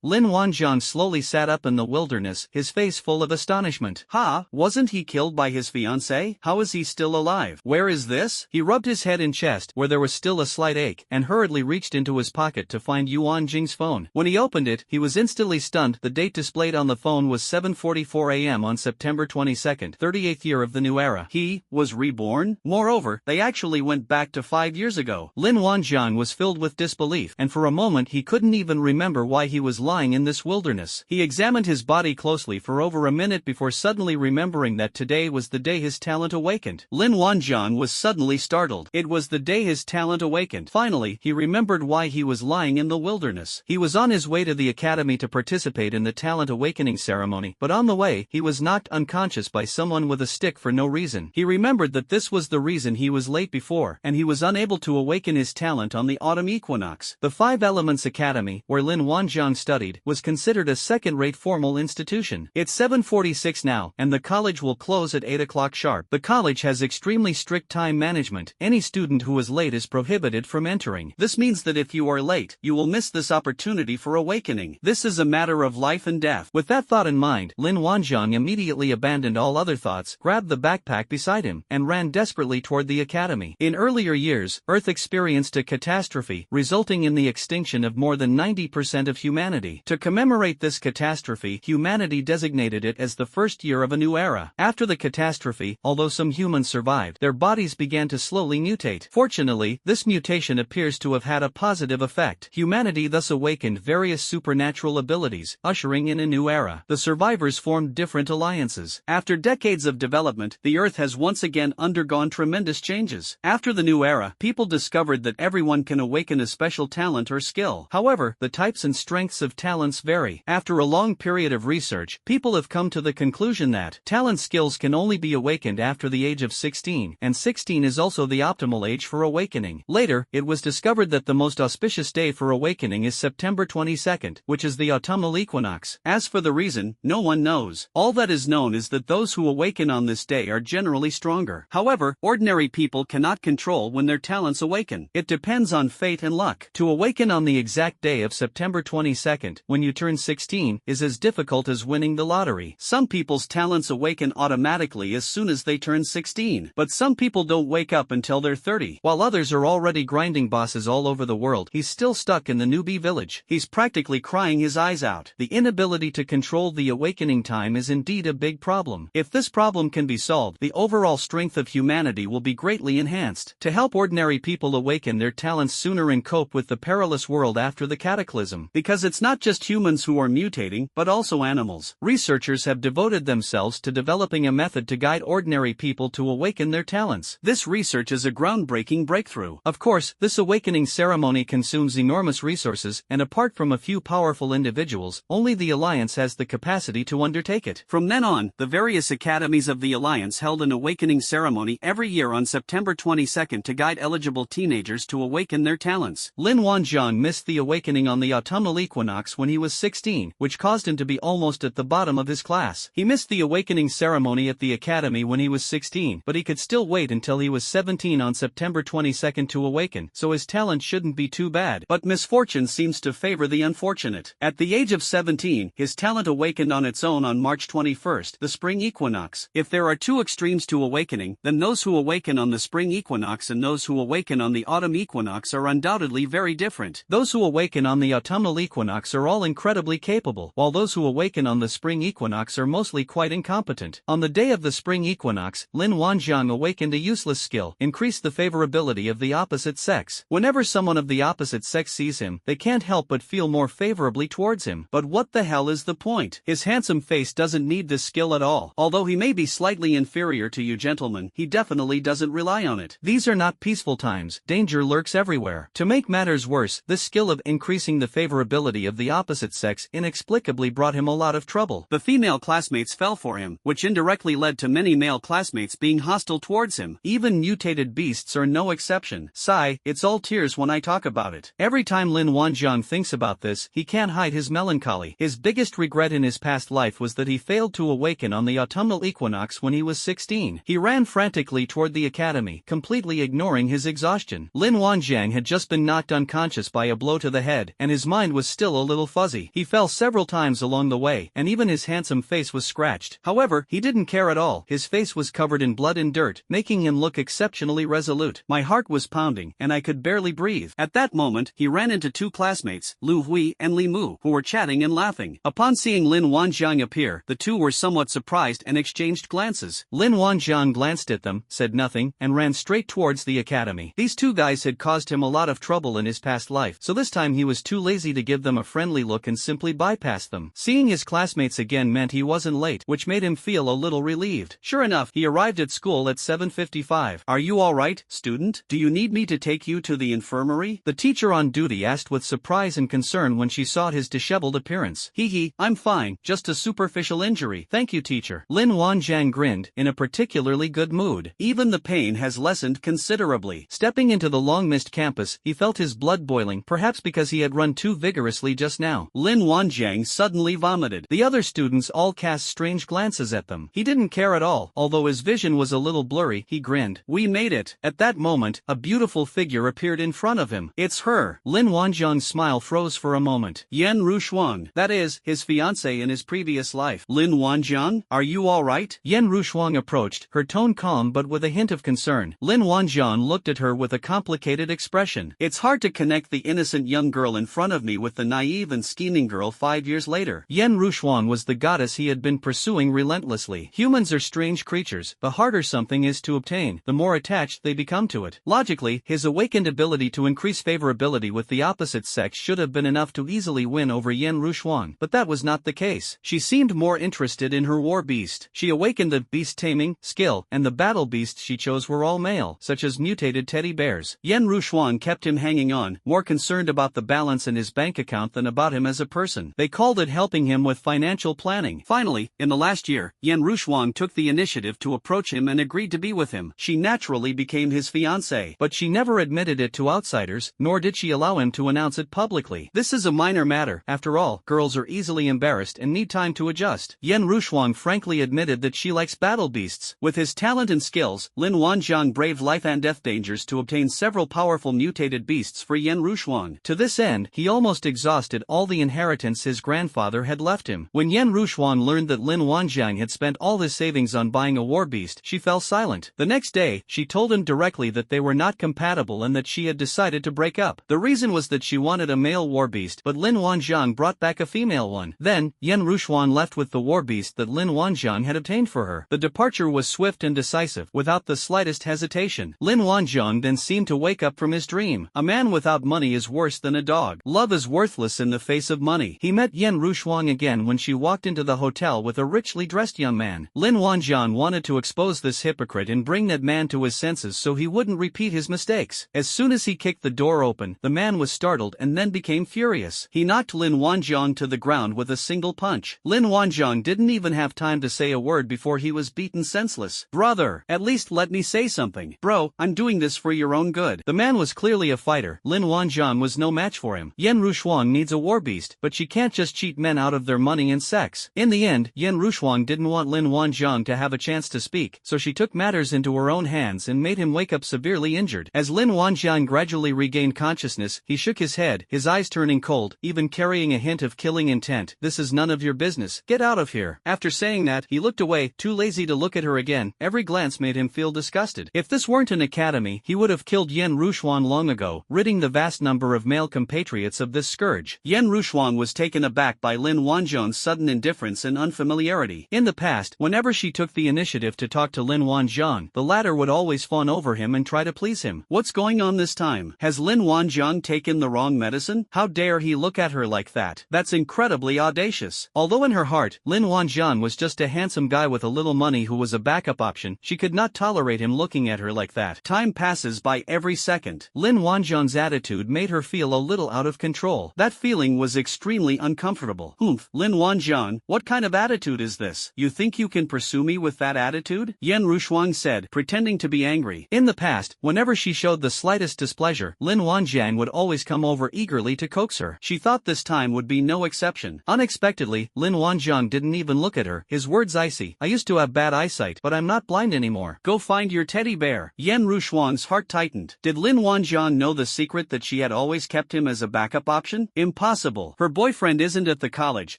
Lin Wanjian slowly sat up in the wilderness, his face full of astonishment. Wasn't he killed by his fiancée? How is he still alive? Where is this? He rubbed his head in chest, where there was still a slight ache, and hurriedly reached into his pocket to find Yuan Jing's phone. When he opened it, he was instantly stunned. The date displayed on the phone was 7:44 a.m. on September 22nd, 38th year of the new era. He was reborn? Moreover, they actually went back to 5 years ago. Lin Wanjian was filled with disbelief, and for a moment he couldn't even remember why he was lying in this wilderness. He examined his body closely for over a minute before suddenly remembering that today was the day his talent awakened. Lin Wanjian was suddenly startled. It was the day his talent awakened. Finally, he remembered why he was lying in the wilderness. He was on his way to the academy to participate in the talent awakening ceremony, but on the way, he was knocked unconscious by someone with a stick for no reason. He remembered that this was the reason he was late before, and he was unable to awaken his talent on the autumn equinox. The Five Elements Academy, where Lin Wanjian studied, was considered a second-rate formal institution. It's 7:46 now, and the college will close at 8 o'clock sharp. The college has extremely strict time management. Any student who is late is prohibited from entering. This means that if you are late, you will miss this opportunity for awakening. This is a matter of life and death. With that thought in mind, Lin Wanjian immediately abandoned all other thoughts, grabbed the backpack beside him, and ran desperately toward the academy. In earlier years, Earth experienced a catastrophe, resulting in the extinction of more than 90% of humanity. To commemorate this catastrophe, humanity designated it as the first year of a new era. After the catastrophe, although some humans survived, their bodies began to slowly mutate. Fortunately, this mutation appears to have had a positive effect. Humanity thus awakened various supernatural abilities, ushering in a new era. The survivors formed different alliances. After decades of development, the Earth has once again undergone tremendous changes. After the new era, people discovered that everyone can awaken a special talent or skill. However, the types and strengths of talents vary. After a long period of research, people have come to the conclusion that talent skills can only be awakened after the age of 16, and 16 is also the optimal age for awakening. Later, it was discovered that the most auspicious day for awakening is September 22nd, which is the autumnal equinox. As for the reason, no one knows. All that is known is that those who awaken on this day are generally stronger. However, ordinary people cannot control when their talents awaken. It depends on fate and luck. To awaken on the exact day of September 22nd, when you turn 16, is as difficult as winning the lottery. Some people's talents awaken automatically as soon as they turn 16, but some people don't wake up until they're 30. While others are already grinding bosses all over the world, he's still stuck in the newbie village. He's practically crying his eyes out. The inability to control the awakening time is indeed a big problem. If this problem can be solved, the overall strength of humanity will be greatly enhanced. To help ordinary people awaken their talents sooner and cope with the perilous world after the cataclysm, because it's not just humans who are mutating, but also animals. Researchers have devoted themselves to developing a method to guide ordinary people to awaken their talents. This research is a groundbreaking breakthrough. Of course, this awakening ceremony consumes enormous resources, and apart from a few powerful individuals, only the Alliance has the capacity to undertake it. From then on, the various academies of the Alliance held an awakening ceremony every year on September 22nd to guide eligible teenagers to awaken their talents. Lin Wanjian missed the awakening on the autumnal equinox when he was 16, which caused him to be almost at the bottom of his class. He missed the awakening ceremony at the academy when he was 16, but he could still wait until he was 17 on September 22nd to awaken, so his talent shouldn't be too bad. But misfortune seems to favor the unfortunate. At the age of 17, his talent awakened on its own on March 21st, the spring equinox. If there are two extremes to awakening, then those who awaken on the spring equinox and those who awaken on the autumn equinox are undoubtedly very different. Those who awaken on the autumnal equinox are all incredibly capable, while those who awaken on the spring equinox are mostly quite incompetent. On the day of the spring equinox, Lin Wanjian awakened a useless skill, increased the favorability of the opposite sex. Whenever someone of the opposite sex sees him, they can't help but feel more favorably towards him. But what the hell is the point? His handsome face doesn't need this skill at all. Although he may be slightly inferior to you gentlemen, he definitely doesn't rely on it. These are not peaceful times. Danger lurks everywhere. To make matters worse, this skill of increasing the favorability of the opposite sex inexplicably brought him a lot of trouble. The female classmates fell for him, which indirectly led to many male classmates being hostile towards him. Even mutated beasts are no exception. Sigh, it's all tears when I talk about it. Every time Lin Wanjian thinks about this, he can't hide his melancholy. His biggest regret in his past life was that he failed to awaken on the autumnal equinox when he was 16. He ran frantically toward the academy, completely ignoring his exhaustion. Lin Wanjian had just been knocked unconscious by a blow to the head, and his mind was still a little fuzzy. He fell several times along the way, and even his handsome face was scratched. However, he didn't care at all. His face was covered in blood and dirt, making him look exceptionally resolute. My heart was pounding, and I could barely breathe. At that moment, he ran into two classmates, Lu Hui and Li Mu, who were chatting and laughing. Upon seeing Lin Wanjiang appear, the two were somewhat surprised and exchanged glances. Lin Wanjiang glanced at them, said nothing, and ran straight towards the academy. These two guys had caused him a lot of trouble in his past life, so this time he was too lazy to give them a friendly look and simply bypassed them. Seeing his classmates again meant he wasn't late, which made him feel a little relieved. Sure enough, he arrived at school at 7:55. "Are you alright, student? Do you need me to take you to the infirmary?" the teacher on duty asked with surprise and concern when she saw his disheveled appearance. "Hee, I'm fine, just a superficial injury. Thank you, teacher." Lin Wanjiang grinned, in a particularly good mood. Even the pain has lessened considerably. Stepping into the long-missed campus, he felt his blood boiling, perhaps because he had run too vigorously just now. Lin Wanjiang suddenly vomited. The other students all cast strange glances at them. He didn't care at all, although his vision was a little blurry. He grinned. "We made it." At that moment, a beautiful figure appeared in front of him. "It's her." Lin Wanjiang's smile froze for a moment. Yan Rushuang, that is, his fiancée in his previous life. "Lin Wanjiang, are you alright?" Yan Rushuang approached, her tone calm but with a hint of concern. Lin Wanjiang looked at her with a complicated expression. It's hard to connect the innocent young girl in front of me with the naive and scheming girl 5 years later. Yan Rushuang was the goddess he had been pursuing relentlessly. Humans are strange creatures. The harder something is to obtain, the more attached they become to it. Logically, his awakened ability to increase favorability with the opposite sex should have been enough to easily win over Yan Rushuang, but that was not the case. She seemed more interested in her war beast. She awakened the beast taming skill, and the battle beasts she chose were all male, such as mutated teddy bears. Yan Rushuang kept him hanging on, more concerned about the balance in his bank account than about him as a person. They called it helping him with financial planning. Finally, in the last year, Yan Rushuang took the initiative to approach him and agreed to be with him. She naturally became his fiancée, but she never admitted it to outsiders, nor did she allow him to announce it publicly. This is a minor matter. After all, girls are easily embarrassed and need time to adjust. Yan Rushuang frankly admitted that she likes battle beasts. With his talent and skills, Lin Wanjiang braved life and death dangers to obtain several powerful mutated beasts for Yan Rushuang. To this end, he almost exhausted all the inheritance his grandfather had left him. When Yan Rushuang learned that Lin Wanjiang had spent all his savings on buying a war beast, she fell silent. The next day, she told him directly that they were not compatible and that she had decided to break up. The reason was that she wanted a male war beast, but Lin Wanjiang brought back a female one. Then, Yan Rushuang left with the war beast that Lin Wanjiang had obtained for her. The departure was swift and decisive, without the slightest hesitation. Lin Wanjiang then seemed to wake up from his dream. A man without money is worse than a dog. Love is worthless in the face of money. He met Yan Rushuang again when she walked into the hotel with a richly dressed young man. Lin Wanjiang wanted to expose this hypocrite and bring that man to his senses so he wouldn't repeat his mistakes. As soon as he kicked the door open, the man was startled and then became furious. He knocked Lin Wanjiang to the ground with a single punch. Lin Wanjiang didn't even have time to say a word before he was beaten senseless. "Brother, at least let me say something." "Bro, I'm doing this for your own good." The man was clearly a fighter. Lin Wanjiang was no match for him. Yan Rushuang needs a war beast, but she can't just cheat men out of their money and sex. In the end, Yan Rushuang didn't want Lin Wanjiang to have a chance to speak, so she took matters into her own hands and made him wake up severely injured. As Lin Wanjiang gradually regained consciousness, he shook his head, his eyes turning cold, even carrying a hint of killing intent. "This is none of your business. Get out of here." After saying that, he looked away, too lazy to look at her again. Every glance made him feel disgusted. If this weren't an academy, he would have killed Yan Rushuang long ago, ridding the vast number of male compatriots of this scourge. Yan Rushuang was taken aback by Lin Wanjiang's sudden indifference and unfamiliarity. In the past, whenever she took the initiative to talk to Lin Wanjiang, the latter would always fawn over him and try to please him. What's going on this time? Has Lin Wanjiang taken the wrong medicine? How dare he look at her like that? That's incredibly audacious. Although in her heart, Lin Wanjiang was just a handsome guy with a little money who was a backup option, she could not tolerate him looking at her like that. Time passes by every second. Lin Wanjiang's attitude made her feel a little out of control. That feeling was extremely uncomfortable. "Humph, Lin Wanjiang, what kind of attitude is this? You think you can pursue me with that attitude?" Yan Rushuang said, pretending to be angry. In the past, whenever she showed the slightest displeasure, Lin Wanjiang would always come over eagerly to coax her. She thought this time would be no exception. Unexpectedly, Lin Wanjiang didn't even look at her, his words icy. "I used to have bad eyesight, but I'm not blind anymore. Go find your teddy bear." Yan Rushuang's heart tightened. Did Lin Wanjiang know the secret that she had always kept him as a backup option? Impossible. Impossible. Her boyfriend isn't at the college,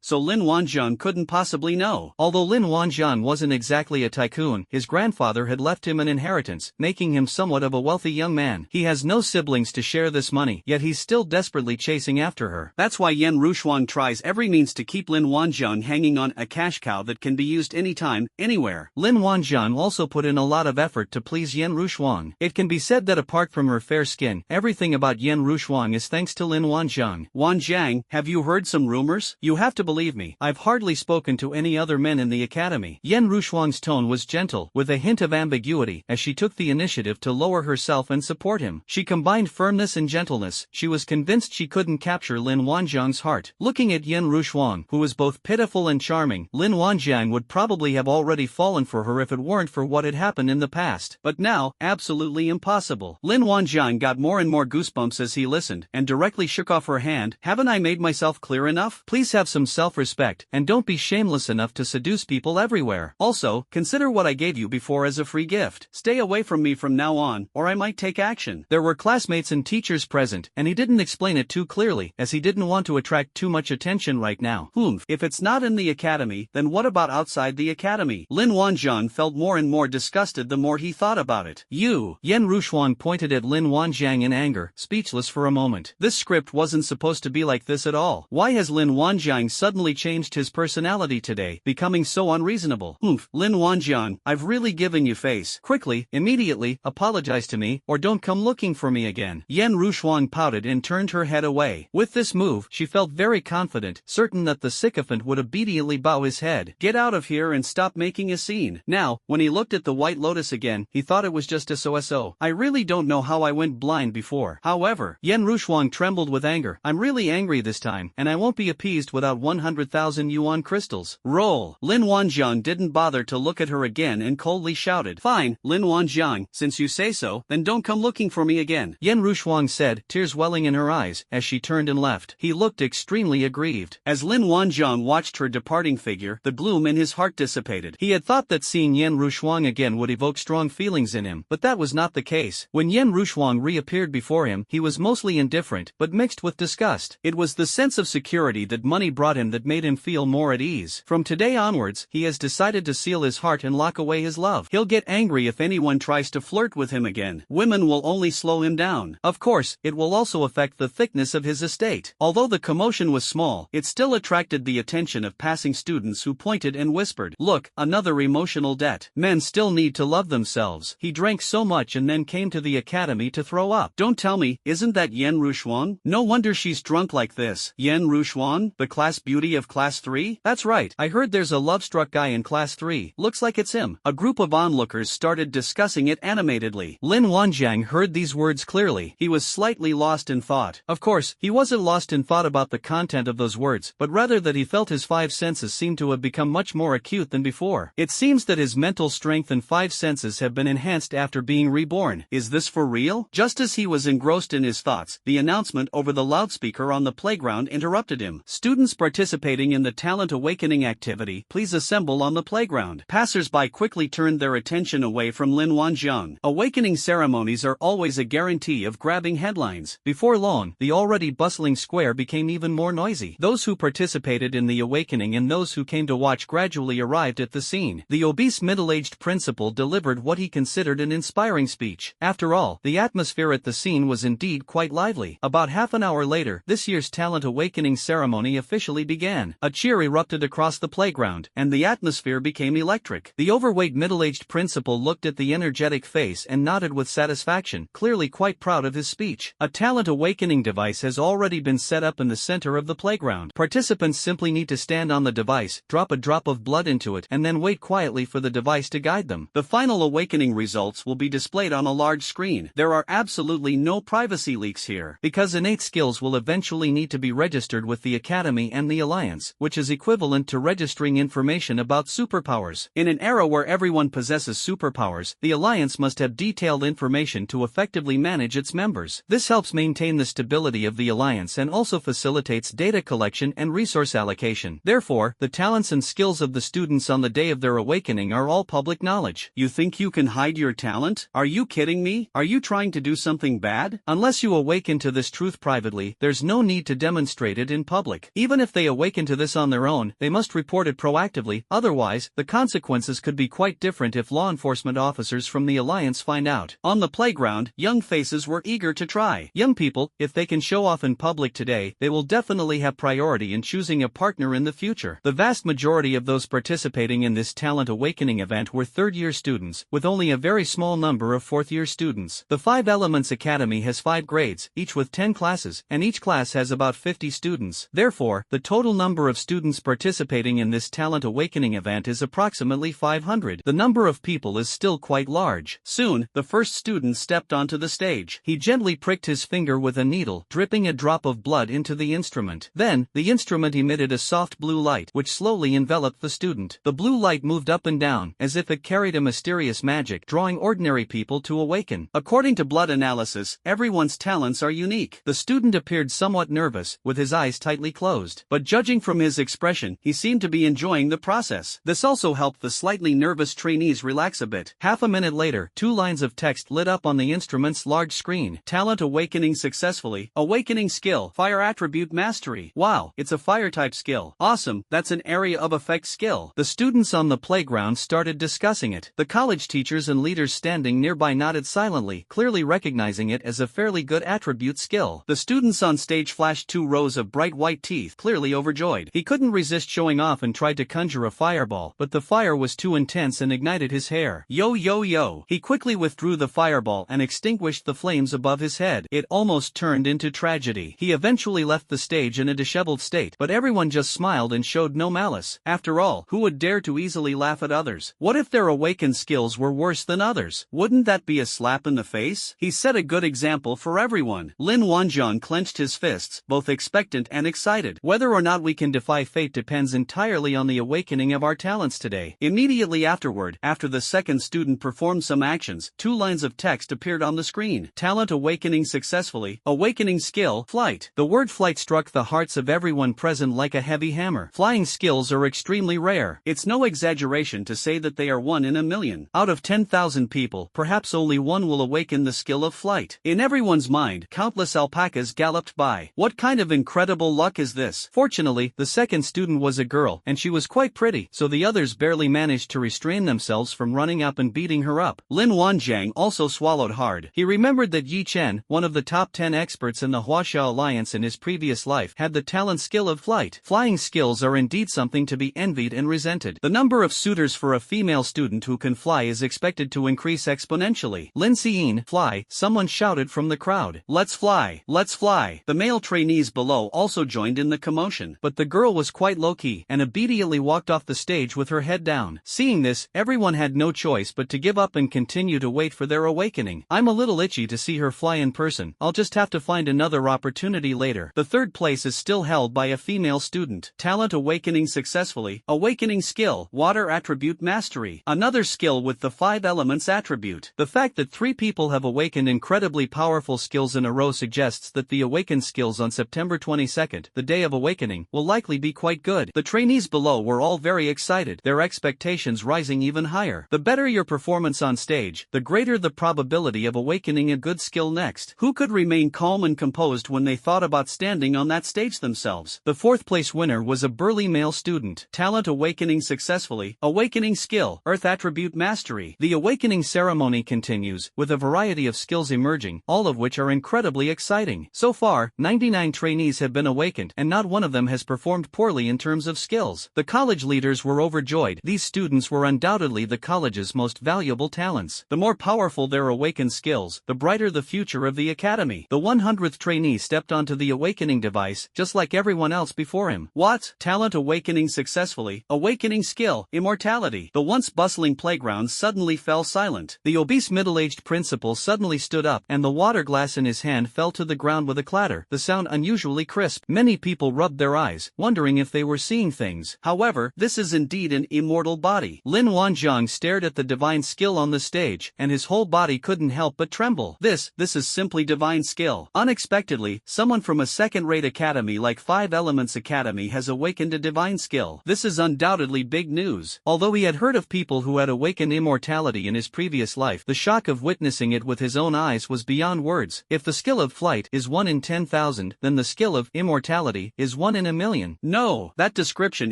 so Lin Wanjian couldn't possibly know. Although Lin Wanjian wasn't exactly a tycoon, his grandfather had left him an inheritance, making him somewhat of a wealthy young man. He has no siblings to share this money, yet he's still desperately chasing after her. That's why Yan Rushuang tries every means to keep Lin Wanjian hanging on a cash cow that can be used anytime, anywhere. Lin Wanjian also put in a lot of effort to please Yan Rushuang. It can be said that apart from her fair skin, everything about Yan Rushuang is thanks to Lin Wanjiang. Wanjiang, have you heard some rumors? You have to believe me, I've hardly spoken to any other men in the academy. Yan Rushuang's tone was gentle, with a hint of ambiguity, as she took the initiative to lower herself and support him. She combined firmness and gentleness. She was convinced she couldn't capture Lin Wanjiang's heart. Looking at Yan Rushuang, who was both pitiful and charming, Lin Wanjiang would probably have already fallen for her if it weren't for what had happened in the past. But now, absolutely impossible. Lin Wanjiang got more and more goosebumps as he listened, and directly shook off her hand. Haven't I made myself clear enough? Please have some self-respect, and don't be shameless enough to seduce people everywhere. Also, consider what I gave you before as a free gift. Stay away from me from now on, or I might take action. There were classmates and teachers present, and he didn't explain it too clearly, as he didn't want to attract too much attention right now. If it's not in the academy, then what about outside the academy? Lin Wanjian felt more and more disgusted the more he thought about it. Yan Rushuang pointed at Lin Wanjiang in anger, speechless for a moment. This script wasn't supposed to be like this at all. Why has Lin Wanjiang suddenly changed his personality today, becoming so unreasonable? Lin Wanjiang, I've really given you face. Quickly, immediately, apologize to me, or don't come looking for me again. Yan Rushuang pouted and turned her head away. With this move, she felt very confident, certain that the sycophant would obediently bow his head. Get out of here and stop making a scene. Now, when he looked at the White Lotus again, he thought it was just SOSO. I really don't know how I went blind before. However, Yan Rushuang trembled with anger. I'm really angry this time, and I won't be appeased without 100,000 yuan crystals. Roll. Lin Wanjiang didn't bother to look at her again and coldly shouted. Fine, Lin Wanjiang, since you say so, then don't come looking for me again. Yan Rushuang said, tears welling in her eyes, as she turned and left. He looked extremely aggrieved. As Lin Wanjiang watched her departing figure, the gloom in his heart dissipated. He had thought that seeing Yan Rushuang again would evoke strong feelings in him, but that was not the case. When Yan Rushuang reappeared before him, he was mostly indifferent, but mixed with disgust. It was the sense of security that money brought him that made him feel more at ease. From today onwards, he has decided to seal his heart and lock away his love. He'll get angry if anyone tries to flirt with him again. Women will only slow him down. Of course, it will also affect the thickness of his estate. Although the commotion was small, it still attracted the attention of passing students who pointed and whispered, look, another emotional debt. Men still need to love themselves. He drank so much and then came to the academy to throw up. Don't tell me, isn't that Yan Rushuang? No wonder she's drunk like this. Yan Rushuang, the class beauty of class 3? That's right, I heard there's a love-struck guy in class 3. Looks like it's him. A group of onlookers started discussing it animatedly. Lin Wanjiang heard these words clearly. He was slightly lost in thought. Of course, he wasn't lost in thought about the content of those words, but rather that he felt his five senses seemed to have become much more acute than before. It seems that his mental strength and five senses have been enhanced after being reborn. Is this for real? Just as he was engrossed in his thoughts, the announcement over the loudspeaker on the playground interrupted him. Students participating in the Talent Awakening activity, please assemble on the playground. Passers-by quickly turned their attention away from Lin Wanjiang. Awakening ceremonies are always a guarantee of grabbing headlines. Before long, the already bustling square became even more noisy. Those who participated in the awakening and those who came to watch gradually arrived at the scene. The obese middle-aged principal delivered what he considered an inspiring speech. After all, the atmosphere at the scene was indeed quite lively. About half an hour later, this year's Talent Awakening ceremony officially began. A cheer erupted across the playground, and the atmosphere became electric. The overweight middle-aged principal looked at the energetic face and nodded with satisfaction, clearly quite proud of his speech. A Talent Awakening device has already been set up in the center of the playground. Participants simply need to stand on the device, drop a drop of blood into it, and then wait quietly for the device to guide them. The final awakening results will be displayed on a large screen. There are absolutely no privacy leaks here, because innate skills will eventually need to be registered with the Academy and the Alliance, which is equivalent to registering information about superpowers. In an era where everyone possesses superpowers, the Alliance must have detailed information to effectively manage its members. This helps maintain the stability of the Alliance and also facilitates data collection and resource allocation. Therefore, the talents and skills of the students on the day of their awakening are all public knowledge. You think you can hide your talent? Are you kidding me? Are you trying to do something bad? Unless you awaken to this truth privately, there's no need to demonstrate it in public. Even if they awaken to this on their own, they must report it proactively, otherwise, the consequences could be quite different if law enforcement officers from the Alliance find out. On the playground, young faces were eager to try. Young people, if they can show off in public today, they will definitely have priority in choosing a partner in the future. The vast majority of those participating in this Talent Awakening event were third-year students, with only a very small number of fourth-year students. The 5 Elements Academy has 5 grades, each with 10 classes, and each class has about 50 students. Therefore, the total number of students participating in this Talent Awakening event is approximately 500. The number of people is still quite large. Soon, the first student stepped onto the stage. He gently pricked his finger with a needle, dripping a drop of blood into the instrument. Then, the instrument emitted a soft blue light, which slowly enveloped the student. The blue light moved up and down, as if it carried a mysterious magic, drawing ordinary people to awaken. According to blood analysis, everyone's talents are unique. The student appeared somewhat nervous, with his eyes tightly closed. But judging from his expression, he seemed to be enjoying the process. This also helped the slightly nervous trainees relax a bit. Half a minute later, 2 lines of text lit up on the instrument's large screen. Talent awakening successfully. Awakening skill. Fire attribute mastery. Wow, it's a fire type skill. Awesome, that's an area of effect skill. The students on the playground started discussing it. The college teachers and leaders standing nearby nodded silently, clearly recognizing it as a fairly good attribute skill. The students on stage flashed 2 rows of bright white teeth, clearly overjoyed. He couldn't resist showing off and tried to conjure a fireball, but the fire was too intense and ignited his hair. Yo yo yo! He quickly withdrew the fireball and extinguished the flames above his head. It almost turned into tragedy. He eventually left the stage in a disheveled state, but everyone just smiled and showed no malice. After all, who would dare to easily laugh at others? What if their awakened skills were worse than others? Wouldn't that be a slap in the face? He set a good example for everyone. Lin Wanjiang clenched his fists, both expectant and excited. Whether or not we can defy fate depends entirely on the awakening of our talents today. Immediately afterward, after the second student performed some actions, 2 lines of text appeared on the screen. Talent awakening successfully. Awakening skill. Flight. The word flight struck the hearts of everyone present like a heavy hammer. Flying skills are extremely rare. It's no exaggeration to say that they are 1 in a million. Out of 10,000 people, perhaps only 1 will awaken the skill of flight. In everyone's mind, countless alpacas galloped by. What kind of incredible luck is this? Fortunately, the second student was a girl, and she was quite pretty, so the others barely managed to restrain themselves from running up and beating her up. Lin Wanjiang also swallowed hard. He remembered that Yi Chen, one of the top 10 experts in the Huaxia Alliance in his previous life, had the talent skill of flight. Flying skills are indeed something to be envied and resented. The number of suitors for a female student who can fly is expected to increase exponentially. Lin Xiyin, fly, someone shouted from the crowd. Let's fly, let's fly. The male trainees below also joined in the commotion, but the girl was quite low-key and immediately walked off the stage with her head down. Seeing this, everyone had no choice but to give up and continue to wait for their awakening. I'm a little itchy to see her fly in person. I'll just have to find another opportunity later. The third place is still held by a female student. Talent awakening successfully. Awakening skill. Water attribute mastery. Another skill with the 5 elements attribute. The fact that 3 people have awakened incredibly powerful skills in a row suggests that the awakened skills on September 22nd, the day of awakening, will likely be quite good. The trainees below were all very excited, their expectations rising even higher. The better your performance on stage, the greater the probability of awakening a good skill next. Who could remain calm and composed when they thought about standing on that stage themselves? The 4th place winner was a burly male student. Talent awakening successfully. Awakening skill. Earth attribute mastery. The awakening ceremony continues, with a variety of skills emerging, all of which are incredibly exciting. So far, 99 trainees have been awakened, and not one of them has performed poorly in terms of skills. The college leaders were overjoyed. These students were undoubtedly the college's most valuable talents. The more powerful their awakened skills, the brighter the future of the academy. The 100th trainee stepped onto the awakening device, just like everyone else before him. What? Talent awakening successfully. Awakening skill. Immortality. The once bustling playground suddenly fell silent. The obese middle-aged principal suddenly stood up, and the water glass in his hand fell to the ground with a clatter, the sound unusually crisp. Many people rubbed their eyes, wondering if they were seeing things. However, this is indeed an immortal body. Lin Wanjiang stared at the divine skill on the stage, and his whole body couldn't help but tremble. This is simply divine skill. Unexpectedly, someone from a second-rate academy like 5 Elements Academy has awakened a divine skill. This is undoubtedly big news. Although he had heard of people who had awakened immortality in his previous life, the shock of witnessing it with his own eyes was beyond words. If the skill of flight is 1 in 10,000, 1,000, then the skill of immortality is 1 in a million. No, that description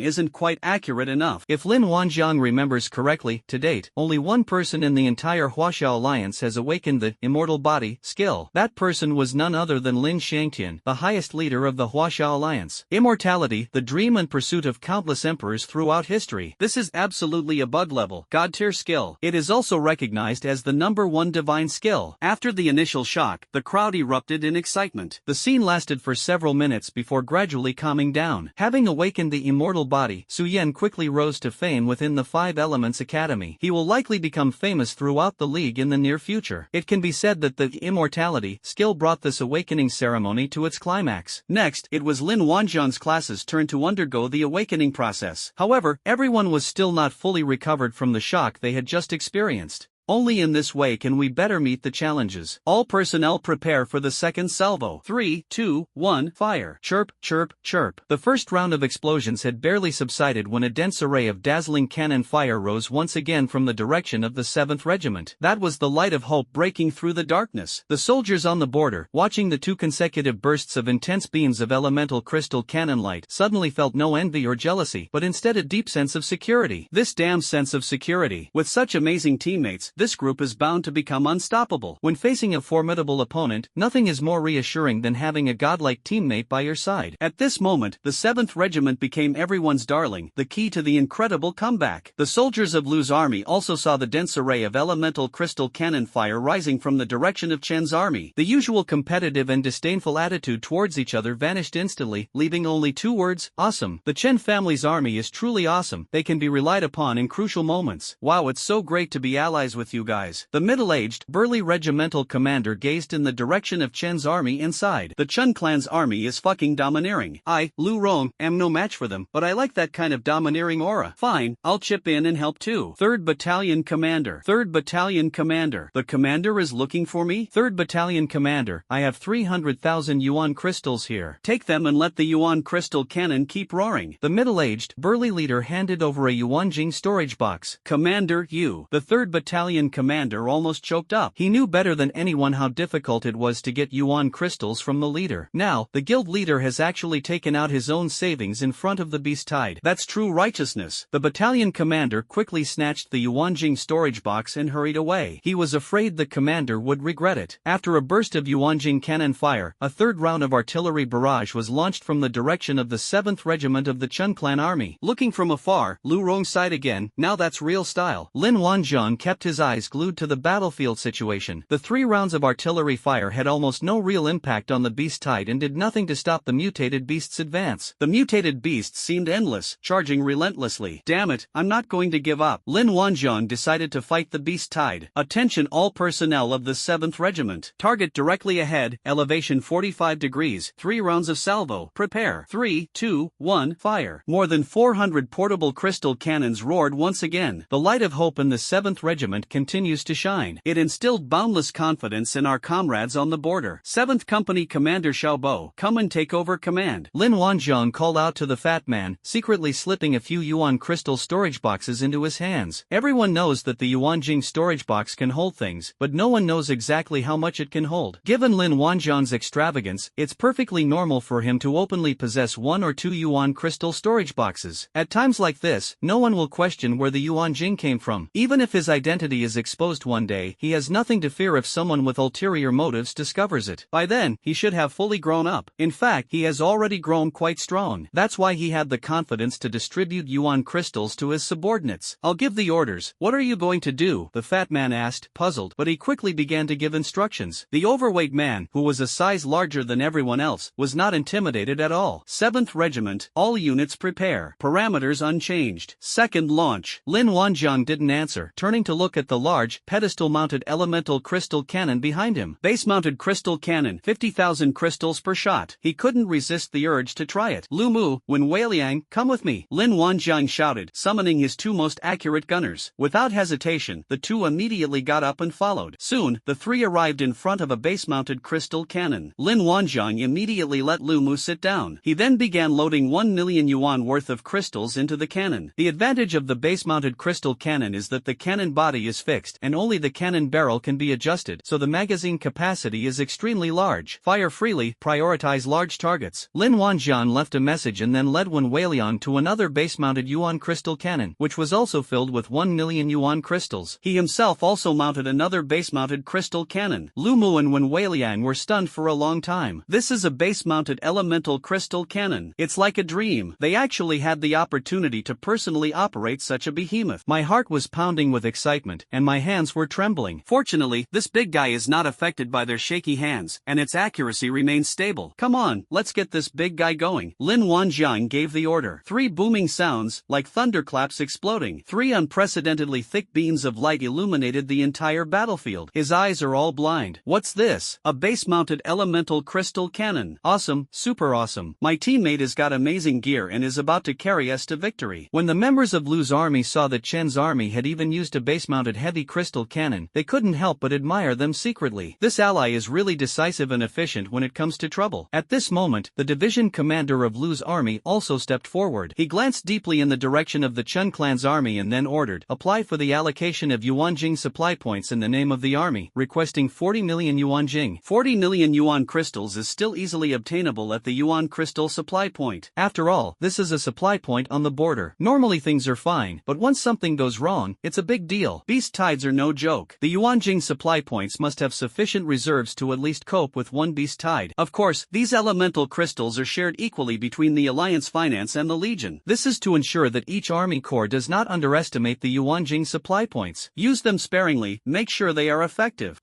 isn't quite accurate enough. If Lin Wanjiang remembers correctly, to date, only one person in the entire Huaxia Alliance has awakened the immortal body skill. That person was none other than Lin Xiangtian, the highest leader of the Huaxia Alliance. Immortality, the dream and pursuit of countless emperors throughout history. This is absolutely a bug level, god tier skill. It is also recognized as the #1 divine skill. After the initial shock, the crowd erupted in excitement. The scene lasted for several minutes before gradually calming down. Having awakened the immortal body, Su Yan quickly rose to fame within the Five Elements Academy. He will likely become famous throughout the league in the near future. It can be said that the immortality skill brought this awakening ceremony to its climax. Next, it was Lin Wanjiang's class's turn to undergo the awakening process. However, everyone was still not fully recovered from the shock they had just experienced. Only in this way can we better meet the challenges. All personnel prepare for the second salvo. 3, 2, 1, fire. Chirp, chirp, chirp. The first round of explosions had barely subsided when a dense array of dazzling cannon fire rose once again from the direction of the 7th Regiment. That was the light of hope breaking through the darkness. The soldiers on the border, watching the 2 consecutive bursts of intense beams of elemental crystal cannon light, suddenly felt no envy or jealousy, but instead a deep sense of security. This damn sense of security. With such amazing teammates, this group is bound to become unstoppable. When facing a formidable opponent, nothing is more reassuring than having a godlike teammate by your side. At this moment, the 7th Regiment became everyone's darling, the key to the incredible comeback. The soldiers of Lu's army also saw the dense array of elemental crystal cannon fire rising from the direction of Chen's army. The usual competitive and disdainful attitude towards each other vanished instantly, leaving only 2 words: awesome. The Chen family's army is truly awesome. They can be relied upon in crucial moments. Wow, it's so great to be allies with you guys. The middle-aged, burly regimental commander gazed in the direction of Chen's army and sighed. The Chen clan's army is fucking domineering. I, Lu Rong, am no match for them, but I like that kind of domineering aura. Fine, I'll chip in and help too. 3rd Battalion Commander. 3rd Battalion Commander. The commander is looking for me? 3rd Battalion Commander, I have 300,000 yuan crystals here. Take them and let the yuan crystal cannon keep roaring. The middle-aged, burly leader handed over a yuanjing storage box. Commander, you. The 3rd Battalion Commander almost choked up. He knew better than anyone how difficult it was to get yuan crystals from the leader. Now, the guild leader has actually taken out his own savings in front of the beast tide. That's true righteousness. The battalion commander quickly snatched the yuanjing storage box and hurried away. He was afraid the commander would regret it. After a burst of yuanjing cannon fire, a 3rd round of artillery barrage was launched from the direction of the 7th Regiment of the Chen clan army. Looking from afar, Lu Rong sighed again. Now that's real style. Lin Wanjiang kept his eyes glued to the battlefield situation. The 3 rounds of artillery fire had almost no real impact on the beast tide and did nothing to stop the mutated beast's advance. The mutated beasts seemed endless, charging relentlessly. Damn it, I'm not going to give up. Lin Wanjiang decided to fight the beast tide. Attention all personnel of the 7th Regiment. Target directly ahead, elevation 45 degrees, 3 rounds of salvo. Prepare. 3, 2, 1, fire. More than 400 portable crystal cannons roared once again. The light of hope in the 7th Regiment continues to shine. It instilled boundless confidence in our comrades on the border. 7th Company Commander Xiaobo, come and take over command. Lin Wanjiang called out to the fat man, secretly slipping a few yuan crystal storage boxes into his hands. Everyone knows that the yuanjing storage box can hold things, but no one knows exactly how much it can hold. Given Lin Wanjiang's extravagance, it's perfectly normal for him to openly possess 1 or 2 yuan crystal storage boxes. At times like this, no one will question where the yuanjing came from. Even if his identity is exposed one day, he has nothing to fear if someone with ulterior motives discovers it. By then, he should have fully grown up. In fact, he has already grown quite strong. That's why he had the confidence to distribute yuan crystals to his subordinates. I'll give the orders. What are you going to do? The fat man asked, puzzled, but he quickly began to give instructions. The overweight man, who was a size larger than everyone else, was not intimidated at all. 7th Regiment, all units prepare. Parameters unchanged. Second launch. Lin Wanjiang didn't answer, turning to look at the large, pedestal-mounted elemental crystal cannon behind him. Base-mounted crystal cannon, 50,000 crystals per shot. He couldn't resist the urge to try it. Lu Mu, Wen Weiliang, come with me. Lin Wanjiang shouted, summoning his 2 most accurate gunners. Without hesitation, the 2 immediately got up and followed. Soon, the 3 arrived in front of a base-mounted crystal cannon. Lin Wanjiang immediately let Lu Mu sit down. He then began loading 1 million yuan worth of crystals into the cannon. The advantage of the base-mounted crystal cannon is that the cannon body is is fixed, and only the cannon barrel can be adjusted, so the magazine capacity is extremely large. Fire freely, prioritize large targets. Lin Wanjian left a message and then led Wen Weiliang to another base-mounted yuan crystal cannon, which was also filled with 1 million yuan crystals. He himself also mounted another base-mounted crystal cannon. Lu Mu and Wen Weiliang were stunned for a long time. This is a base-mounted elemental crystal cannon. It's like a dream. They actually had the opportunity to personally operate such a behemoth. My heart was pounding with excitement, and my hands were trembling. Fortunately, this big guy is not affected by their shaky hands, and its accuracy remains stable. Come on, let's get this big guy going. Lin Wanjiang gave the order. 3 booming sounds, like thunderclaps exploding. 3 unprecedentedly thick beams of light illuminated the entire battlefield. His eyes are all blind. What's this? A base-mounted elemental crystal cannon. Awesome, super awesome. My teammate has got amazing gear and is about to carry us to victory. When the members of Lu's army saw that Chen's army had even used a base-mounted heavy crystal cannon, they couldn't help but admire them secretly. This ally is really decisive and efficient when it comes to trouble. At this moment, the division commander of Lu's army also stepped forward. He glanced deeply in the direction of the Chen clan's army and then ordered, apply for the allocation of Yuanjing supply points in the name of the army, requesting 40 million Yuanjing. 40 million yuan crystals is still easily obtainable at the yuan crystal supply point. After all, this is a supply point on the border. Normally things are fine, but once something goes wrong, it's a big deal. Beast tides are no joke. The Yuanjing supply points must have sufficient reserves to at least cope with one beast tide. Of course, these elemental crystals are shared equally between the Alliance Finance and the Legion. This is to ensure that each army corps does not underestimate the Yuanjing supply points. Use them sparingly, make sure they are effective.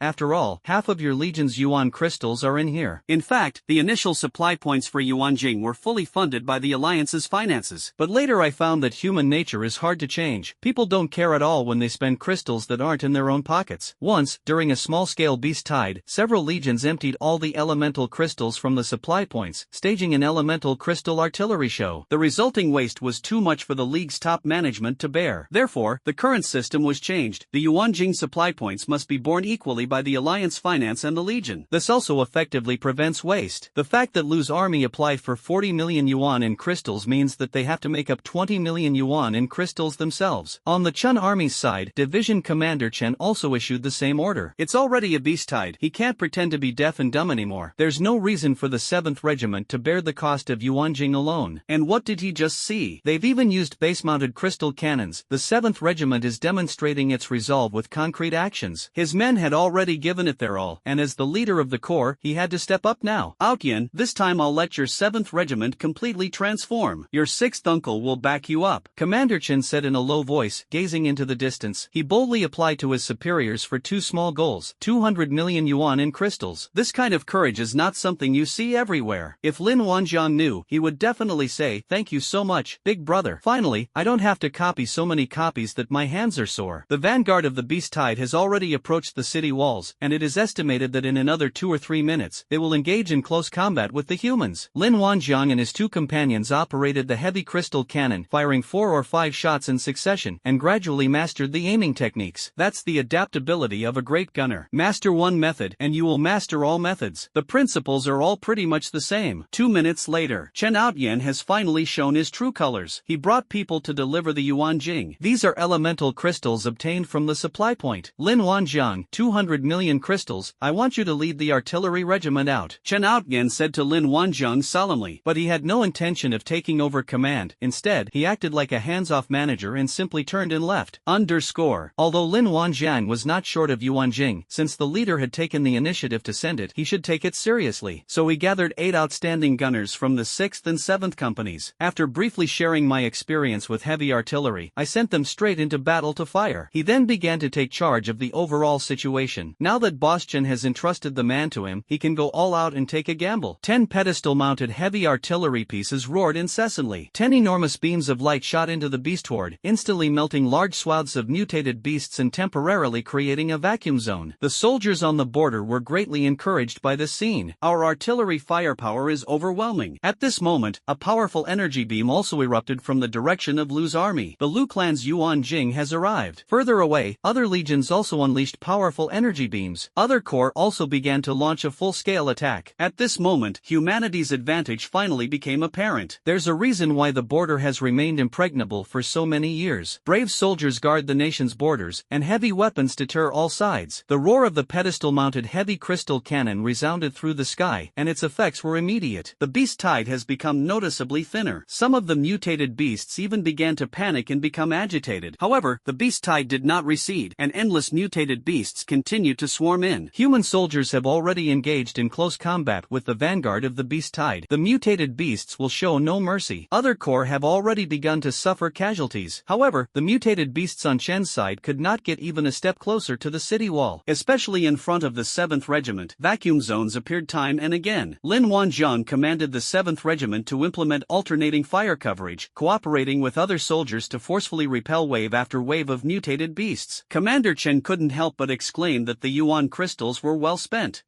After all, half of your Legion's yuan crystals are in here. In fact, the initial supply points for Yuanjing were fully funded by the Alliance's finances. But later I found that human nature is hard to change. People don't care at all when they spend crystals that aren't in their own pockets. Once, during a small-scale beast tide, several legions emptied all the elemental crystals from the supply points, staging an elemental crystal artillery show. The resulting waste was too much for the League's top management to bear. Therefore, the current system was changed. The Yuanjing supply points must be borne equally by the Alliance Finance and the Legion. This also effectively prevents waste. The fact that Lu's army applied for 40 million yuan in crystals means that they have to make up 20 million yuan in crystals themselves. On the Chun army's side, Division Commander Chen also issued the same order. It's already a beast tide. He can't pretend to be deaf and dumb anymore. There's no reason for the 7th Regiment to bear the cost of Yuanjing alone. And what did he just see? They've even used base-mounted crystal cannons. The 7th Regiment is demonstrating its resolve with concrete actions. His men had already given it their all, and as the leader of the corps, he had to step up now. Outyan, this time I'll let your 7th Regiment completely transform. Your 6th uncle will back you up. Commander Chen said in a low voice, gazing into the distance. He boldly applied to his superiors for 2 small goals, 200 million yuan in crystals. This kind of courage is not something you see everywhere. If Lin Wanjian knew, he would definitely say, thank you so much, big brother. Finally, I don't have to copy so many copies that my hands are sore. The vanguard of the beast tide has already approached the city walls, and it is estimated that in another 2 or 3 minutes, they will engage in close combat with the humans. Lin Wanjiang and his 2 companions operated the heavy crystal cannon, firing 4 or 5 shots in succession, and gradually mastered the aiming techniques. That's the adaptability of a great gunner. Master one method, and you will master all methods. The principles are all pretty much the same. 2 minutes later, Chen Outyan has finally shown his true colors. He brought people to deliver the Yuanjing. These are elemental crystals obtained from the supply point. Lin Wanjiang, 200 million crystals, I want you to lead the artillery regiment out. Chen Outyan said to Lin Wanjiang solemnly, but he had no intention of taking over command. Instead, he acted like a hands-off manager and simply turned and left. Although Lin Wanjiang was not short of Yuanjing, since the leader had taken the initiative to send it, he should take it seriously. So he gathered 8 outstanding gunners from the 6th and 7th companies. After briefly sharing my experience with heavy artillery, I sent them straight into battle to fire. He then began to take charge of the overall situation. Now that Boss Chen has entrusted the man to him, he can go all out and take a gamble. 10 pedestal-mounted heavy artillery pieces roared incessantly. 10 enormous beams of light shot into the beast horde, instantly melting large swaths of mutated beasts and temporarily creating a vacuum zone. The soldiers on the border were greatly encouraged by this scene. Our artillery firepower is overwhelming. At this moment, a powerful energy beam also erupted from the direction of Lu's army. The Lu clan's Yuanjing has arrived. Further away, other legions also unleashed powerful energy beams. Other corps also began to launch a full-scale attack. At this moment, humanity's advantage finally became apparent. There's a reason why the border has remained impregnable for so many years. Brave soldiers guard the the nation's borders, and heavy weapons deter all sides. The roar of the pedestal-mounted heavy crystal cannon resounded through the sky, and its effects were immediate. The beast tide has become noticeably thinner. Some of the mutated beasts even began to panic and become agitated. However, the beast tide did not recede, and endless mutated beasts continued to swarm in. Human soldiers have already engaged in close combat with the vanguard of the beast tide. The mutated beasts will show no mercy. Other corps have already begun to suffer casualties. However, the mutated beasts on Chen's side could not get even a step closer to the city wall. Especially in front of the 7th Regiment, vacuum zones appeared time and again. Lin Wanjiang commanded the 7th Regiment to implement alternating fire coverage, cooperating with other soldiers to forcefully repel wave after wave of mutated beasts. Commander Chen couldn't help but exclaim that the Yuan crystals were well spent.